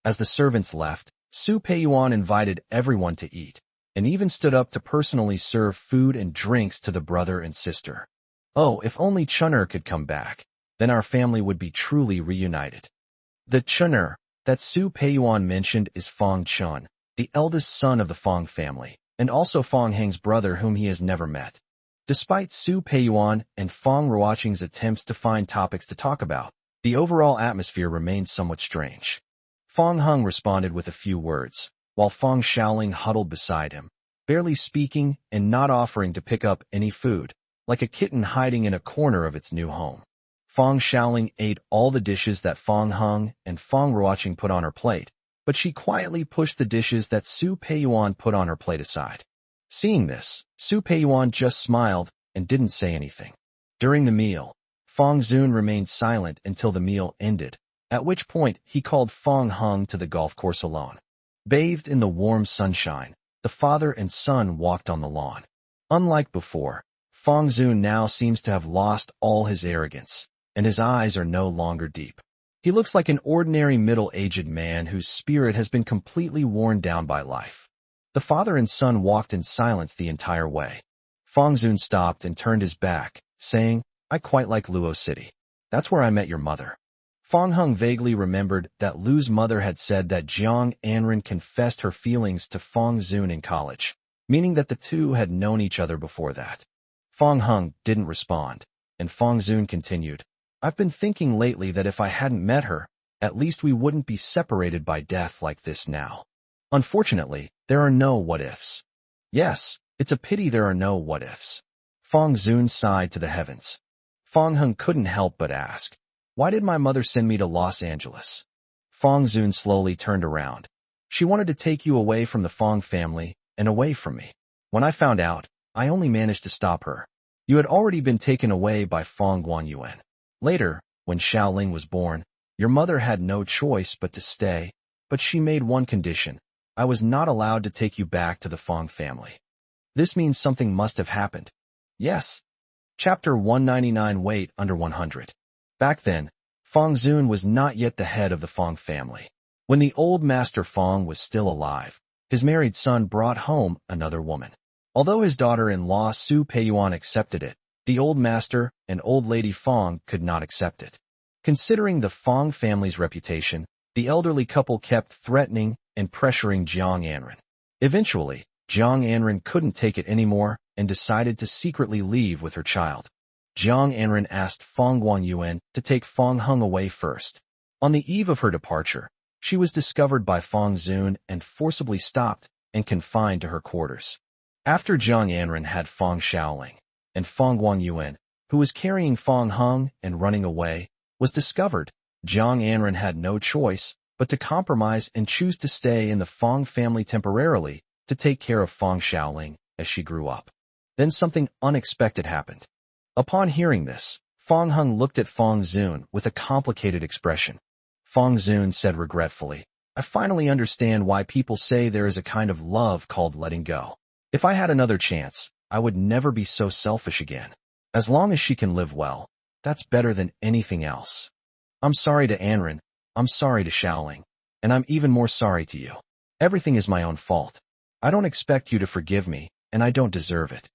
Speaker 1: As the servants left, Su Peiyuan invited everyone to eat. and even stood up to personally serve food and drinks to the brother and sister. Oh, if only Chun'er could come back, then our family would be truly reunited. The Chun'er that Su Peiyuan mentioned is Fong Chun, the eldest son of the Fong family, and also Fong Heng's brother whom he has never met. Despite Su Peiyuan and Fong Ruoqing's attempts to find topics to talk about, the overall atmosphere remained somewhat strange. Fong Heng responded with a few words, while Fong Xiaoling huddled beside him, barely speaking and not offering to pick up any food, like a kitten hiding in a corner of its new home. Fong Xiaoling ate all the dishes that Fong Heng and Fong Ruoqing put on her plate, but she quietly pushed the dishes that Su Peiyuan put on her plate aside. Seeing this, Su Peiyuan just smiled and didn't say anything. During the meal, Fong Zun remained silent until the meal ended, at which point he called Fong Heng to the golf course alone. Bathed in the warm sunshine, the father and son walked on the lawn. Unlike before, Fong Zun now seems to have lost all his arrogance, and his eyes are no longer deep. He looks like an ordinary middle-aged man whose spirit has been completely worn down by life. The father and son walked in silence the entire way. Fong Zun stopped and turned his back, saying, "I quite like Luo City. That's where I met your mother." Fong Heng vaguely remembered that Lu's mother had said that Jiang Anren confessed her feelings to Fong Zun in college, meaning that the two had known each other before that. Fong Heng didn't respond, and Fong Zun continued, "I've been thinking lately that if I hadn't met her, at least we wouldn't be separated by death like this now. Unfortunately, there are no what-ifs." Yes, it's a pity there are no what-ifs. Fong Zun sighed to the heavens. Fong Heng couldn't help but ask, "Why did my mother send me to Los Angeles?" Fong Zun slowly turned around. "She wanted to take you away from the Fong family and away from me. When I found out, I only managed to stop her. You had already been taken away by Fong Guanyuan. Later, when Xiaoling was born, your mother had no choice but to stay, but she made one condition. I was not allowed to take you back to the Fong family. This means something must have happened." Yes. Chapter 199. Weight under 100. Back then, Fong Zun was not yet the head of the Fong family. When the old Master Fong was still alive, his married son brought home another woman. Although his daughter-in-law Su Peiyuan accepted it, the old master and old lady Fong could not accept it. Considering the Fong family's reputation, the elderly couple kept threatening and pressuring Jiang Anren. Eventually, Jiang Anren couldn't take it anymore and decided to secretly leave with her child. Jiang Anren asked Fong Guanyuan to take Fong Heng away first. On the eve of her departure, she was discovered by Fong Zun and forcibly stopped and confined to her quarters. After Jiang Anren had Fong Xiaoling, and Fong Guanyuan, who was carrying Fong Heng and running away, was discovered, Jiang Anren had no choice but to compromise and choose to stay in the Fong family temporarily to take care of Fong Xiaoling as she grew up. Then something unexpected happened. Upon hearing this, Fong Heng looked at Fong Zun with a complicated expression. Fong Zun said regretfully, "I finally understand why people say there is a kind of love called letting go. If I had another chance, I would never be so selfish again. As long as she can live well, that's better than anything else. I'm sorry to Anren, I'm sorry to Xiaoling, and I'm even more sorry to you. Everything is my own fault. I don't expect you to forgive me, and I don't deserve it."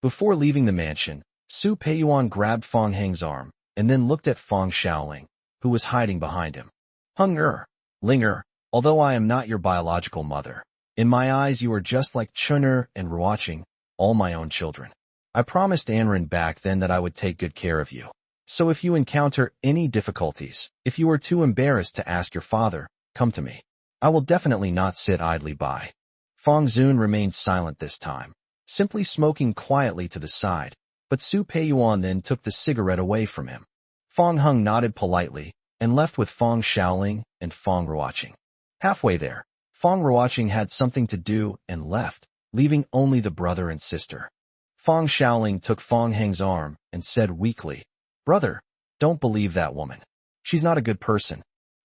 Speaker 1: Before leaving the mansion, Su Peiyuan grabbed Fong Heng's arm and then looked at Fong Xiaoling, who was hiding behind him. Linger, although I am not your biological mother, in my eyes you are just like Chun'er and Ruoqing, all my own children. I promised Anren back then that I would take good care of you. So if you encounter any difficulties, if you are too embarrassed to ask your father, come to me. I will definitely not sit idly by. Fong Zun remained silent this time, simply smoking quietly to the side, but Su Peiyuan then took the cigarette away from him. Fong Heng nodded politely and left with Fong Xiaoling and Fong Ruoqing. Halfway there, Fong Ruoqing had something to do and left, leaving only the brother and sister. Fong Xiaoling took Fong Heng's arm and said weakly, "Brother, don't believe that woman. She's not a good person."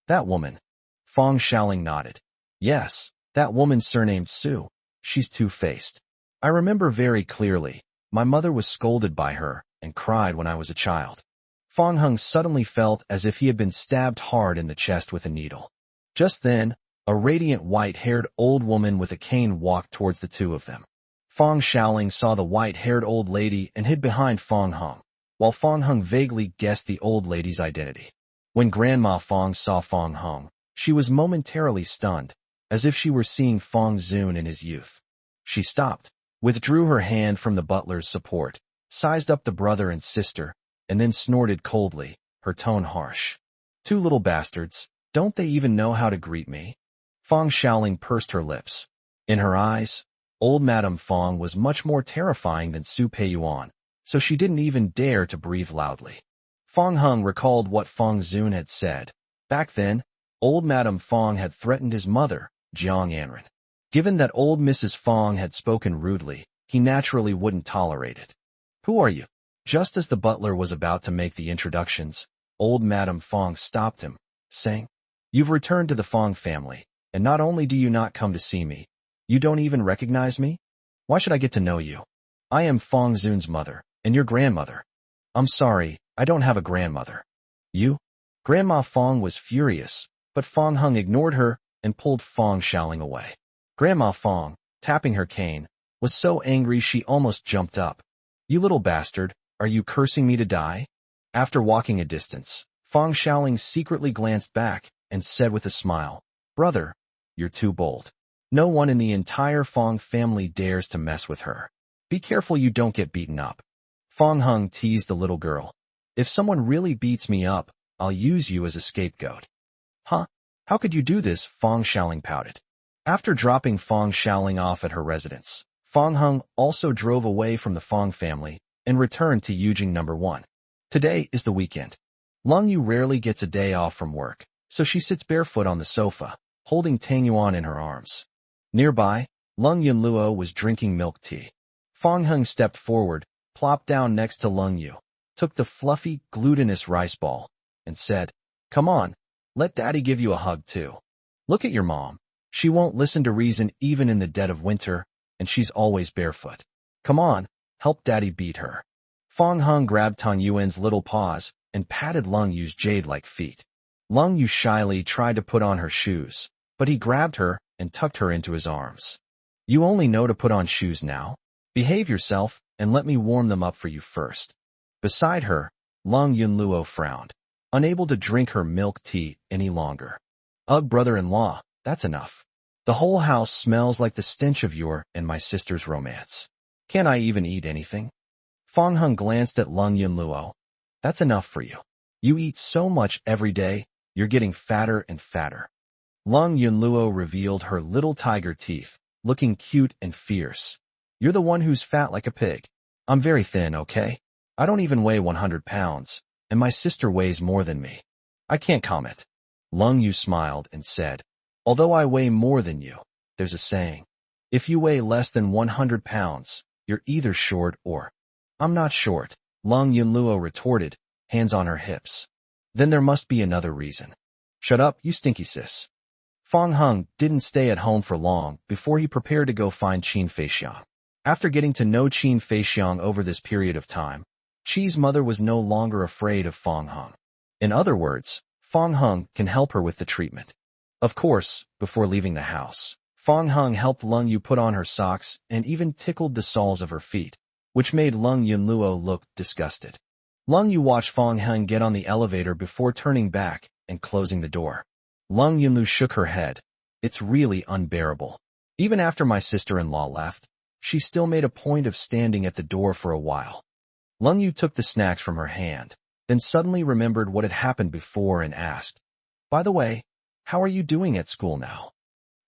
Speaker 1: "That woman?" Fong Xiaoling nodded. "Yes, that woman surnamed Su. She's two-faced. I remember very clearly. My mother was scolded by her and cried when I was a child." Fong Heng suddenly felt as if he had been stabbed hard in the chest with a needle. Just then, A radiant white-haired old woman with a cane walked towards the two of them. Fong Xiaoling saw the white-haired old lady and hid behind Fong Hung, while Fong Hung vaguely guessed the old lady's identity. When Grandma Fong saw Fong Hung, she was momentarily stunned, as if she were seeing Fong Zun in his youth. She stopped, withdrew her hand from the butler's support, sized up the brother and sister, and then snorted coldly, her tone harsh. "Two little bastards, don't they even know how to greet me?" Fong Xiaoling pursed her lips. In her eyes, old Madame Fong was much more terrifying than Su Peiyuan, so she didn't even dare to breathe loudly. Fong Hung recalled what Fong Zun had said. Back then, old Madame Fong had threatened his mother, Jiang Anren. Given that old Mrs. Fong had spoken rudely, he naturally wouldn't tolerate it. "Who are you?" Just as the butler was about to make the introductions, old Madame Fong stopped him, saying, "You've returned to the Fong family, and not only do you not come to see me, you don't even recognize me? Why should I get to know you? I am Fong Zun's mother, and your grandmother." "I'm sorry, I don't have a grandmother." "You?" Grandma Fong was furious, but Fong Hung ignored her and pulled Fong Xiaoling away. Grandma Fong, tapping her cane, was so angry she almost jumped up. "You little bastard, are you cursing me to die?" After walking a distance, Fong Xiaoling secretly glanced back and said with a smile, "Brother, you're too bold. No one in the entire Fong family dares to mess with her. Be careful you don't get beaten up." Fong Hung teased the little girl. "If someone really beats me up, I'll use you as a scapegoat." "Huh? How could you do this?" Fong Xiaoling pouted. After dropping Fong Xiaoling off at her residence, Fong Hung also drove away from the Fong family and returned to Yujing No. 1. Today is the weekend. Lung Yu rarely gets a day off from work, so she sits barefoot on the sofa, holding Tang Yuan in her arms. Nearby, Lung Yunluo was drinking milk tea. Fong Hung stepped forward, plopped down next to Lung Yu, took the fluffy, glutinous rice ball, and said, "Come on, let Daddy give you a hug too. Look at your mom. She won't listen to reason even in the dead of winter, and she's always barefoot. Come on, help Daddy beat her." Fong Hung grabbed Tang Yuan's little paws and patted Lung Yu's jade-like feet. Lung Yu shyly tried to put on her shoes, but he grabbed her and tucked her into his arms. "You only know to put on shoes now? Behave yourself and let me warm them up for you first." Beside her, Lung Yunluo frowned, unable to drink her milk tea any longer. "Ugh, brother-in-law, that's enough. The whole house smells like the stench of your and my sister's romance. Can't I even eat anything?" Fong Hung glanced at Lung Yunluo. "That's enough for you. You eat so much every day, you're getting fatter and fatter." Lung Yunluo revealed her little tiger teeth, looking cute and fierce. "You're the one who's fat like a pig. I'm very thin, okay? I don't even weigh 100 pounds, and my sister weighs more than me. I can't comment." Lung Yu smiled and said, "Although I weigh more than you, there's a saying. If you weigh less than 100 pounds, you're either short or—" "I'm not short," Lung Yunluo retorted, hands on her hips. "Then there must be another reason." "Shut up, you stinky sis." Fong Hung didn't stay at home for long before he prepared to go find Qin Feixiang. After getting to know Qin Feixiang over this period of time, Qi's mother was no longer afraid of Fong Hung. In other words, Fong Hung can help her with the treatment. Of course, before leaving the house, Fong Hung helped Lung Yu put on her socks and even tickled the soles of her feet, which made Lung Yunluo look disgusted. Lung Yu watched Fong Hung get on the elevator before turning back and closing the door. Lung Yunlu shook her head. "It's really unbearable. Even after my sister-in-law left, she still made a point of standing at the door for a while." Lung Yu took the snacks from her hand, then suddenly remembered what had happened before and asked, "By the way, how are you doing at school now?"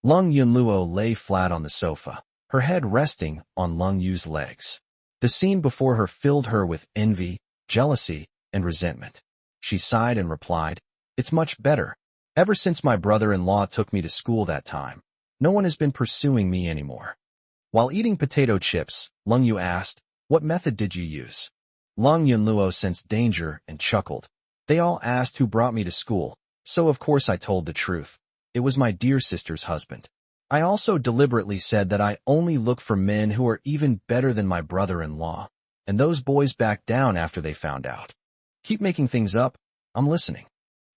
Speaker 1: Lung Yunluo lay flat on the sofa, her head resting on Lung Yu's legs. The scene before her filled her with envy, jealousy, and resentment. She sighed and replied, "It's much better. Ever since my brother-in-law took me to school that time, no one has been pursuing me anymore." While eating potato chips, Lung Yu asked, "What method did you use?" Lung Yunluo sensed danger and chuckled. "They all asked who brought me to school, so of course I told the truth. It was my dear sister's husband. I also deliberately said that I only look for men who are even better than my brother-in-law, and those boys backed down after they found out. Keep making things up. I'm listening."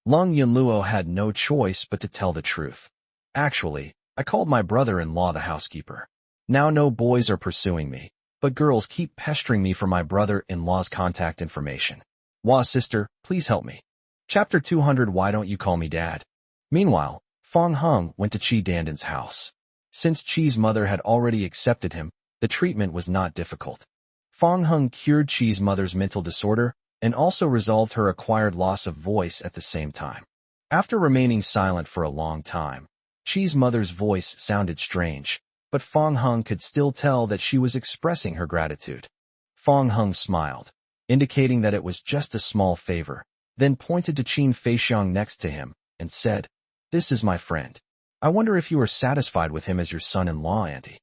Speaker 1: Lung Yunluo had no choice but to tell the truth. Actually, I called my brother-in-law the housekeeper. Now no boys are pursuing me, but girls keep pestering me for my brother-in-law's contact information. Wah sister, please help me. Chapter 200 Why Don't You Call Me Dad? Meanwhile, Fong Hung went to Chi Danden's house. Since Chi's mother had already accepted him, the treatment was not difficult. Fong Hung cured Chi's mother's mental disorder and also resolved her acquired loss of voice at the same time. After remaining silent for a long time, Chi's mother's voice sounded strange, but Fong Hung could still tell that she was expressing her gratitude. Fong Hung smiled, indicating that it was just a small favor, then pointed to Qin Feixiang next to him and said, "This is my friend. I wonder if you are satisfied with him as your son-in-law, auntie."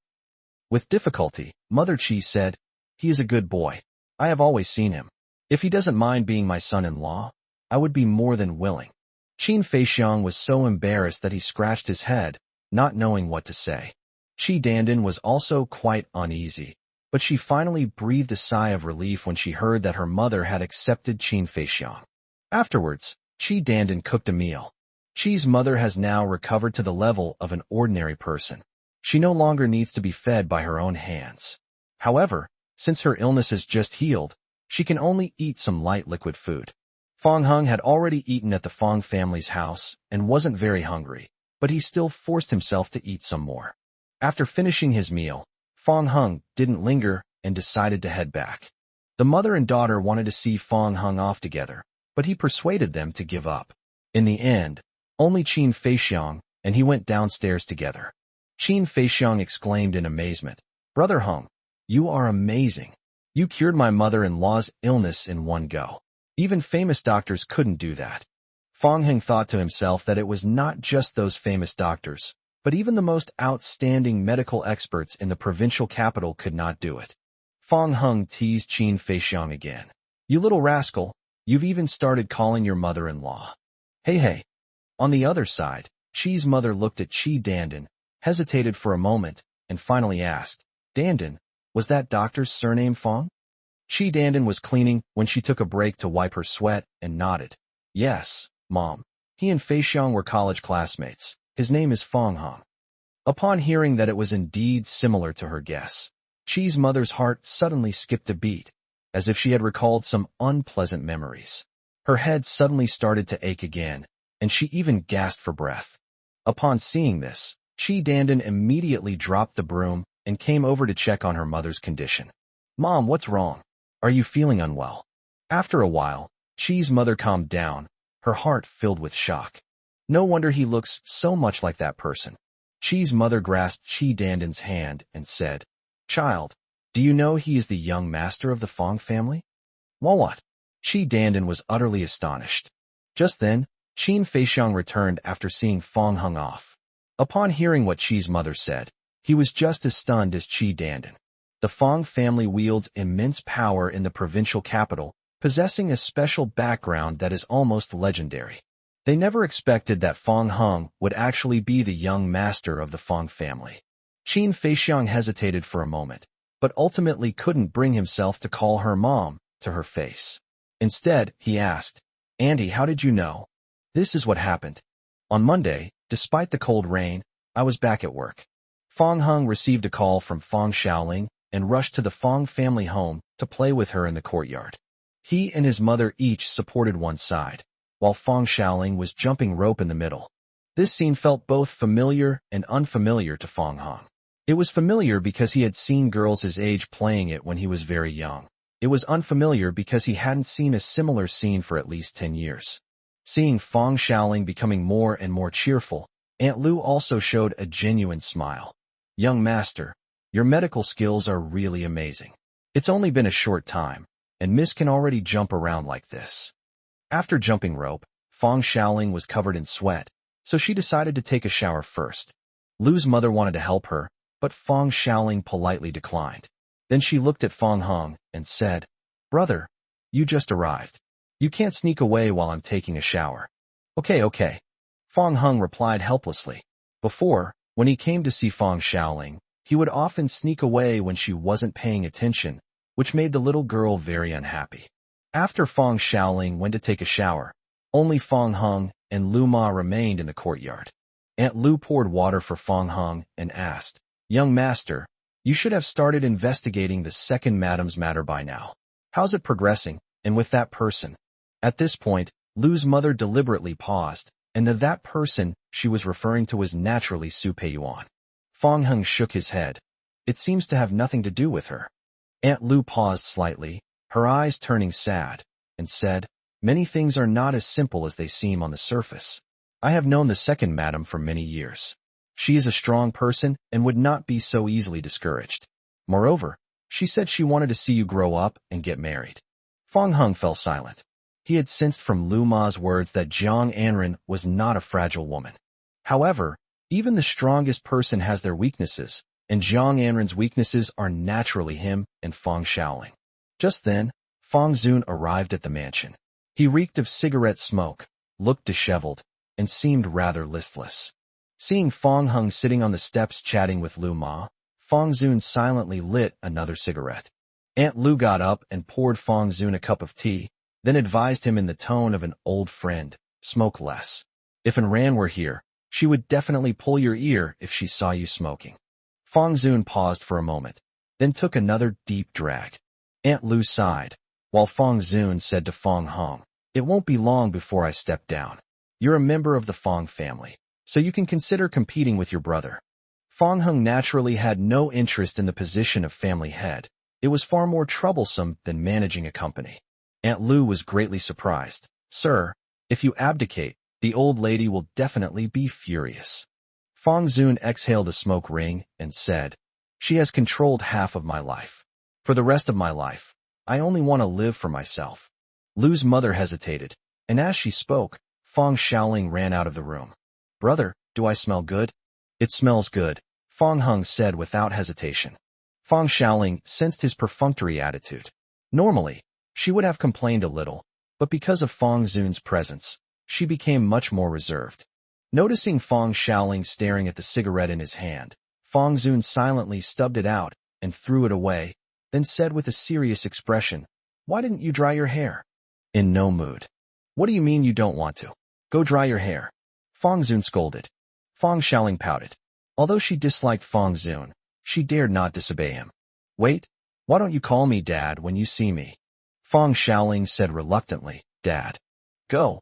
Speaker 1: With difficulty, Mother Qi said, "He is a good boy. I have always seen him. If he doesn't mind being my son-in-law, I would be more than willing." Qin Feixiang was so embarrassed that he scratched his head, not knowing what to say. Chi Danden was also quite uneasy, but she finally breathed a sigh of relief when she heard that her mother had accepted Qin Feixiang. Afterwards, Chi Danden cooked a meal. Chi's mother has now recovered to the level of an ordinary person. She no longer needs to be fed by her own hands. However, since her illness has just healed, she can only eat some light liquid food. Fong Hung had already eaten at the Fong family's house and wasn't very hungry, but he still forced himself to eat some more. After finishing his meal, Fong Hung didn't linger and decided to head back. The mother and daughter wanted to see Fong Hung off together, but he persuaded them to give up. In the end, only Qin Feixiang and he went downstairs together. Qin Feixiang exclaimed in amazement, "Brother Hung, you are amazing. You cured my mother-in-law's illness in one go. Even famous doctors couldn't do that." Fong Hung thought to himself that it was not just those famous doctors, but even the most outstanding medical experts in the provincial capital could not do it. Fong Hung teased Qin Feixiang again. "You little rascal, you've even started calling your mother-in-law." Hey. On the other side, Chi's mother looked at Chi Danden, hesitated for a moment, and finally asked, "Danden, was that doctor's surname Fong?" Chi Danden was cleaning when she took a break to wipe her sweat and nodded. "Yes, Mom. He and Feixiang were college classmates. His name is Fong Hung." Upon hearing that it was indeed similar to her guess, Chi's mother's heart suddenly skipped a beat, as if she had recalled some unpleasant memories. Her head suddenly started to ache again, and she even gasped for breath. Upon seeing this, Chi Danden immediately dropped the broom and came over to check on her mother's condition. "Mom, what's wrong? Are you feeling unwell?" After a while, Chi's mother calmed down, her heart filled with shock. No wonder he looks so much like that person. Chi's mother grasped Chi Danden's hand and said, "Child, do you know he is the young master of the Fong family?" What? Chi Danden was utterly astonished. Just then, Qin Feixiang returned after seeing Fong Hung off. Upon hearing what Chi's mother said, he was just as stunned as Chi Danden. The Fong family wields immense power in the provincial capital, possessing a special background that is almost legendary. They never expected that Fong Hung would actually be the young master of the Fong family. Qin Feixiang hesitated for a moment, but ultimately couldn't bring himself to call her mom to her face. Instead, he asked, "Auntie, how did you know?" "This is what happened. On Monday, despite the cold rain, I was back at work." Fong Hung received a call from Fong Xiaoling and rushed to the Fong family home to play with her in the courtyard. He and his mother each supported one side, while Fong Xiaoling was jumping rope in the middle. This scene felt both familiar and unfamiliar to Fong Hung. It was familiar because he had seen girls his age playing it when he was very young. It was unfamiliar because he hadn't seen a similar scene for at least 10 years. Seeing Fong Xiaoling becoming more and more cheerful, Aunt Lu also showed a genuine smile. "Young master, your medical skills are really amazing. It's only been a short time, and Miss can already jump around like this." After jumping rope, Fong Xiaoling was covered in sweat, so she decided to take a shower first. Lu's mother wanted to help her, but Fong Xiaoling politely declined. Then she looked at Fong Hung and said, "Brother, you just arrived. You can't sneak away while I'm taking a shower." Okay. Fong Hung replied helplessly. Before, when he came to see Fong Xiaoling, he would often sneak away when she wasn't paying attention, which made the little girl very unhappy. After Fong Xiaoling went to take a shower, only Fong Hung and Lu Ma remained in the courtyard. Aunt Lu poured water for Fong Hung and asked, "Young master, you should have started investigating the second madam's matter by now. How's it progressing, and with that person?" At this point, Lu's mother deliberately paused, and that person she was referring to was naturally Su Peiyuan. Fong Hung shook his head. "It seems to have nothing to do with her." Aunt Lu paused slightly, her eyes turning sad, and said, "Many things are not as simple as they seem on the surface. I have known the second madam for many years. She is a strong person and would not be so easily discouraged. Moreover, she said she wanted to see you grow up and get married." Fong Hung fell silent. He had sensed from Lu Ma's words that Jiang Anren was not a fragile woman. However, even the strongest person has their weaknesses, and Jiang Anren's weaknesses are naturally him and Fong Shaoling. Just then, Fong Zun arrived at the mansion. He reeked of cigarette smoke, looked disheveled, and seemed rather listless. Seeing Fong Hung sitting on the steps chatting with Lu Ma, Fong Zun silently lit another cigarette. Aunt Lu got up and poured Fong Zun a cup of tea, then advised him in the tone of an old friend, "Smoke less. If Ran were here, she would definitely pull your ear if she saw you smoking." Fong Zun paused for a moment, then took another deep drag. Aunt Lu sighed, while Fong Zun said to Fong Hung, "It won't be long before I step down. You're a member of the Fong family, so you can consider competing with your brother." Fong Hung naturally had no interest in the position of family head. It was far more troublesome than managing a company. Aunt Lu was greatly surprised. "Sir, if you abdicate, the old lady will definitely be furious." Fong Zun exhaled a smoke ring and said, "She has controlled half of my life. For the rest of my life, I only want to live for myself." Lu's mother hesitated, and as she spoke, Fong Shaoling ran out of the room. "Brother, do I smell good?" "It smells good," Fong Hung said without hesitation. Fong Shaoling sensed his perfunctory attitude. Normally, she would have complained a little, but because of Fong Zun's presence, she became much more reserved. Noticing Fong Shaoling staring at the cigarette in his hand, Fong Zun silently stubbed it out and threw it away, then said with a serious expression, "Why didn't you dry your hair?" "In no mood." "What do you mean you don't want to? Go dry your hair." Fong Zun scolded. Fong Shaoling pouted. Although she disliked Fong Zun, she dared not disobey him. "Wait, why don't you call me Dad when you see me?" Fong Shaoling said reluctantly, "Dad." "Go."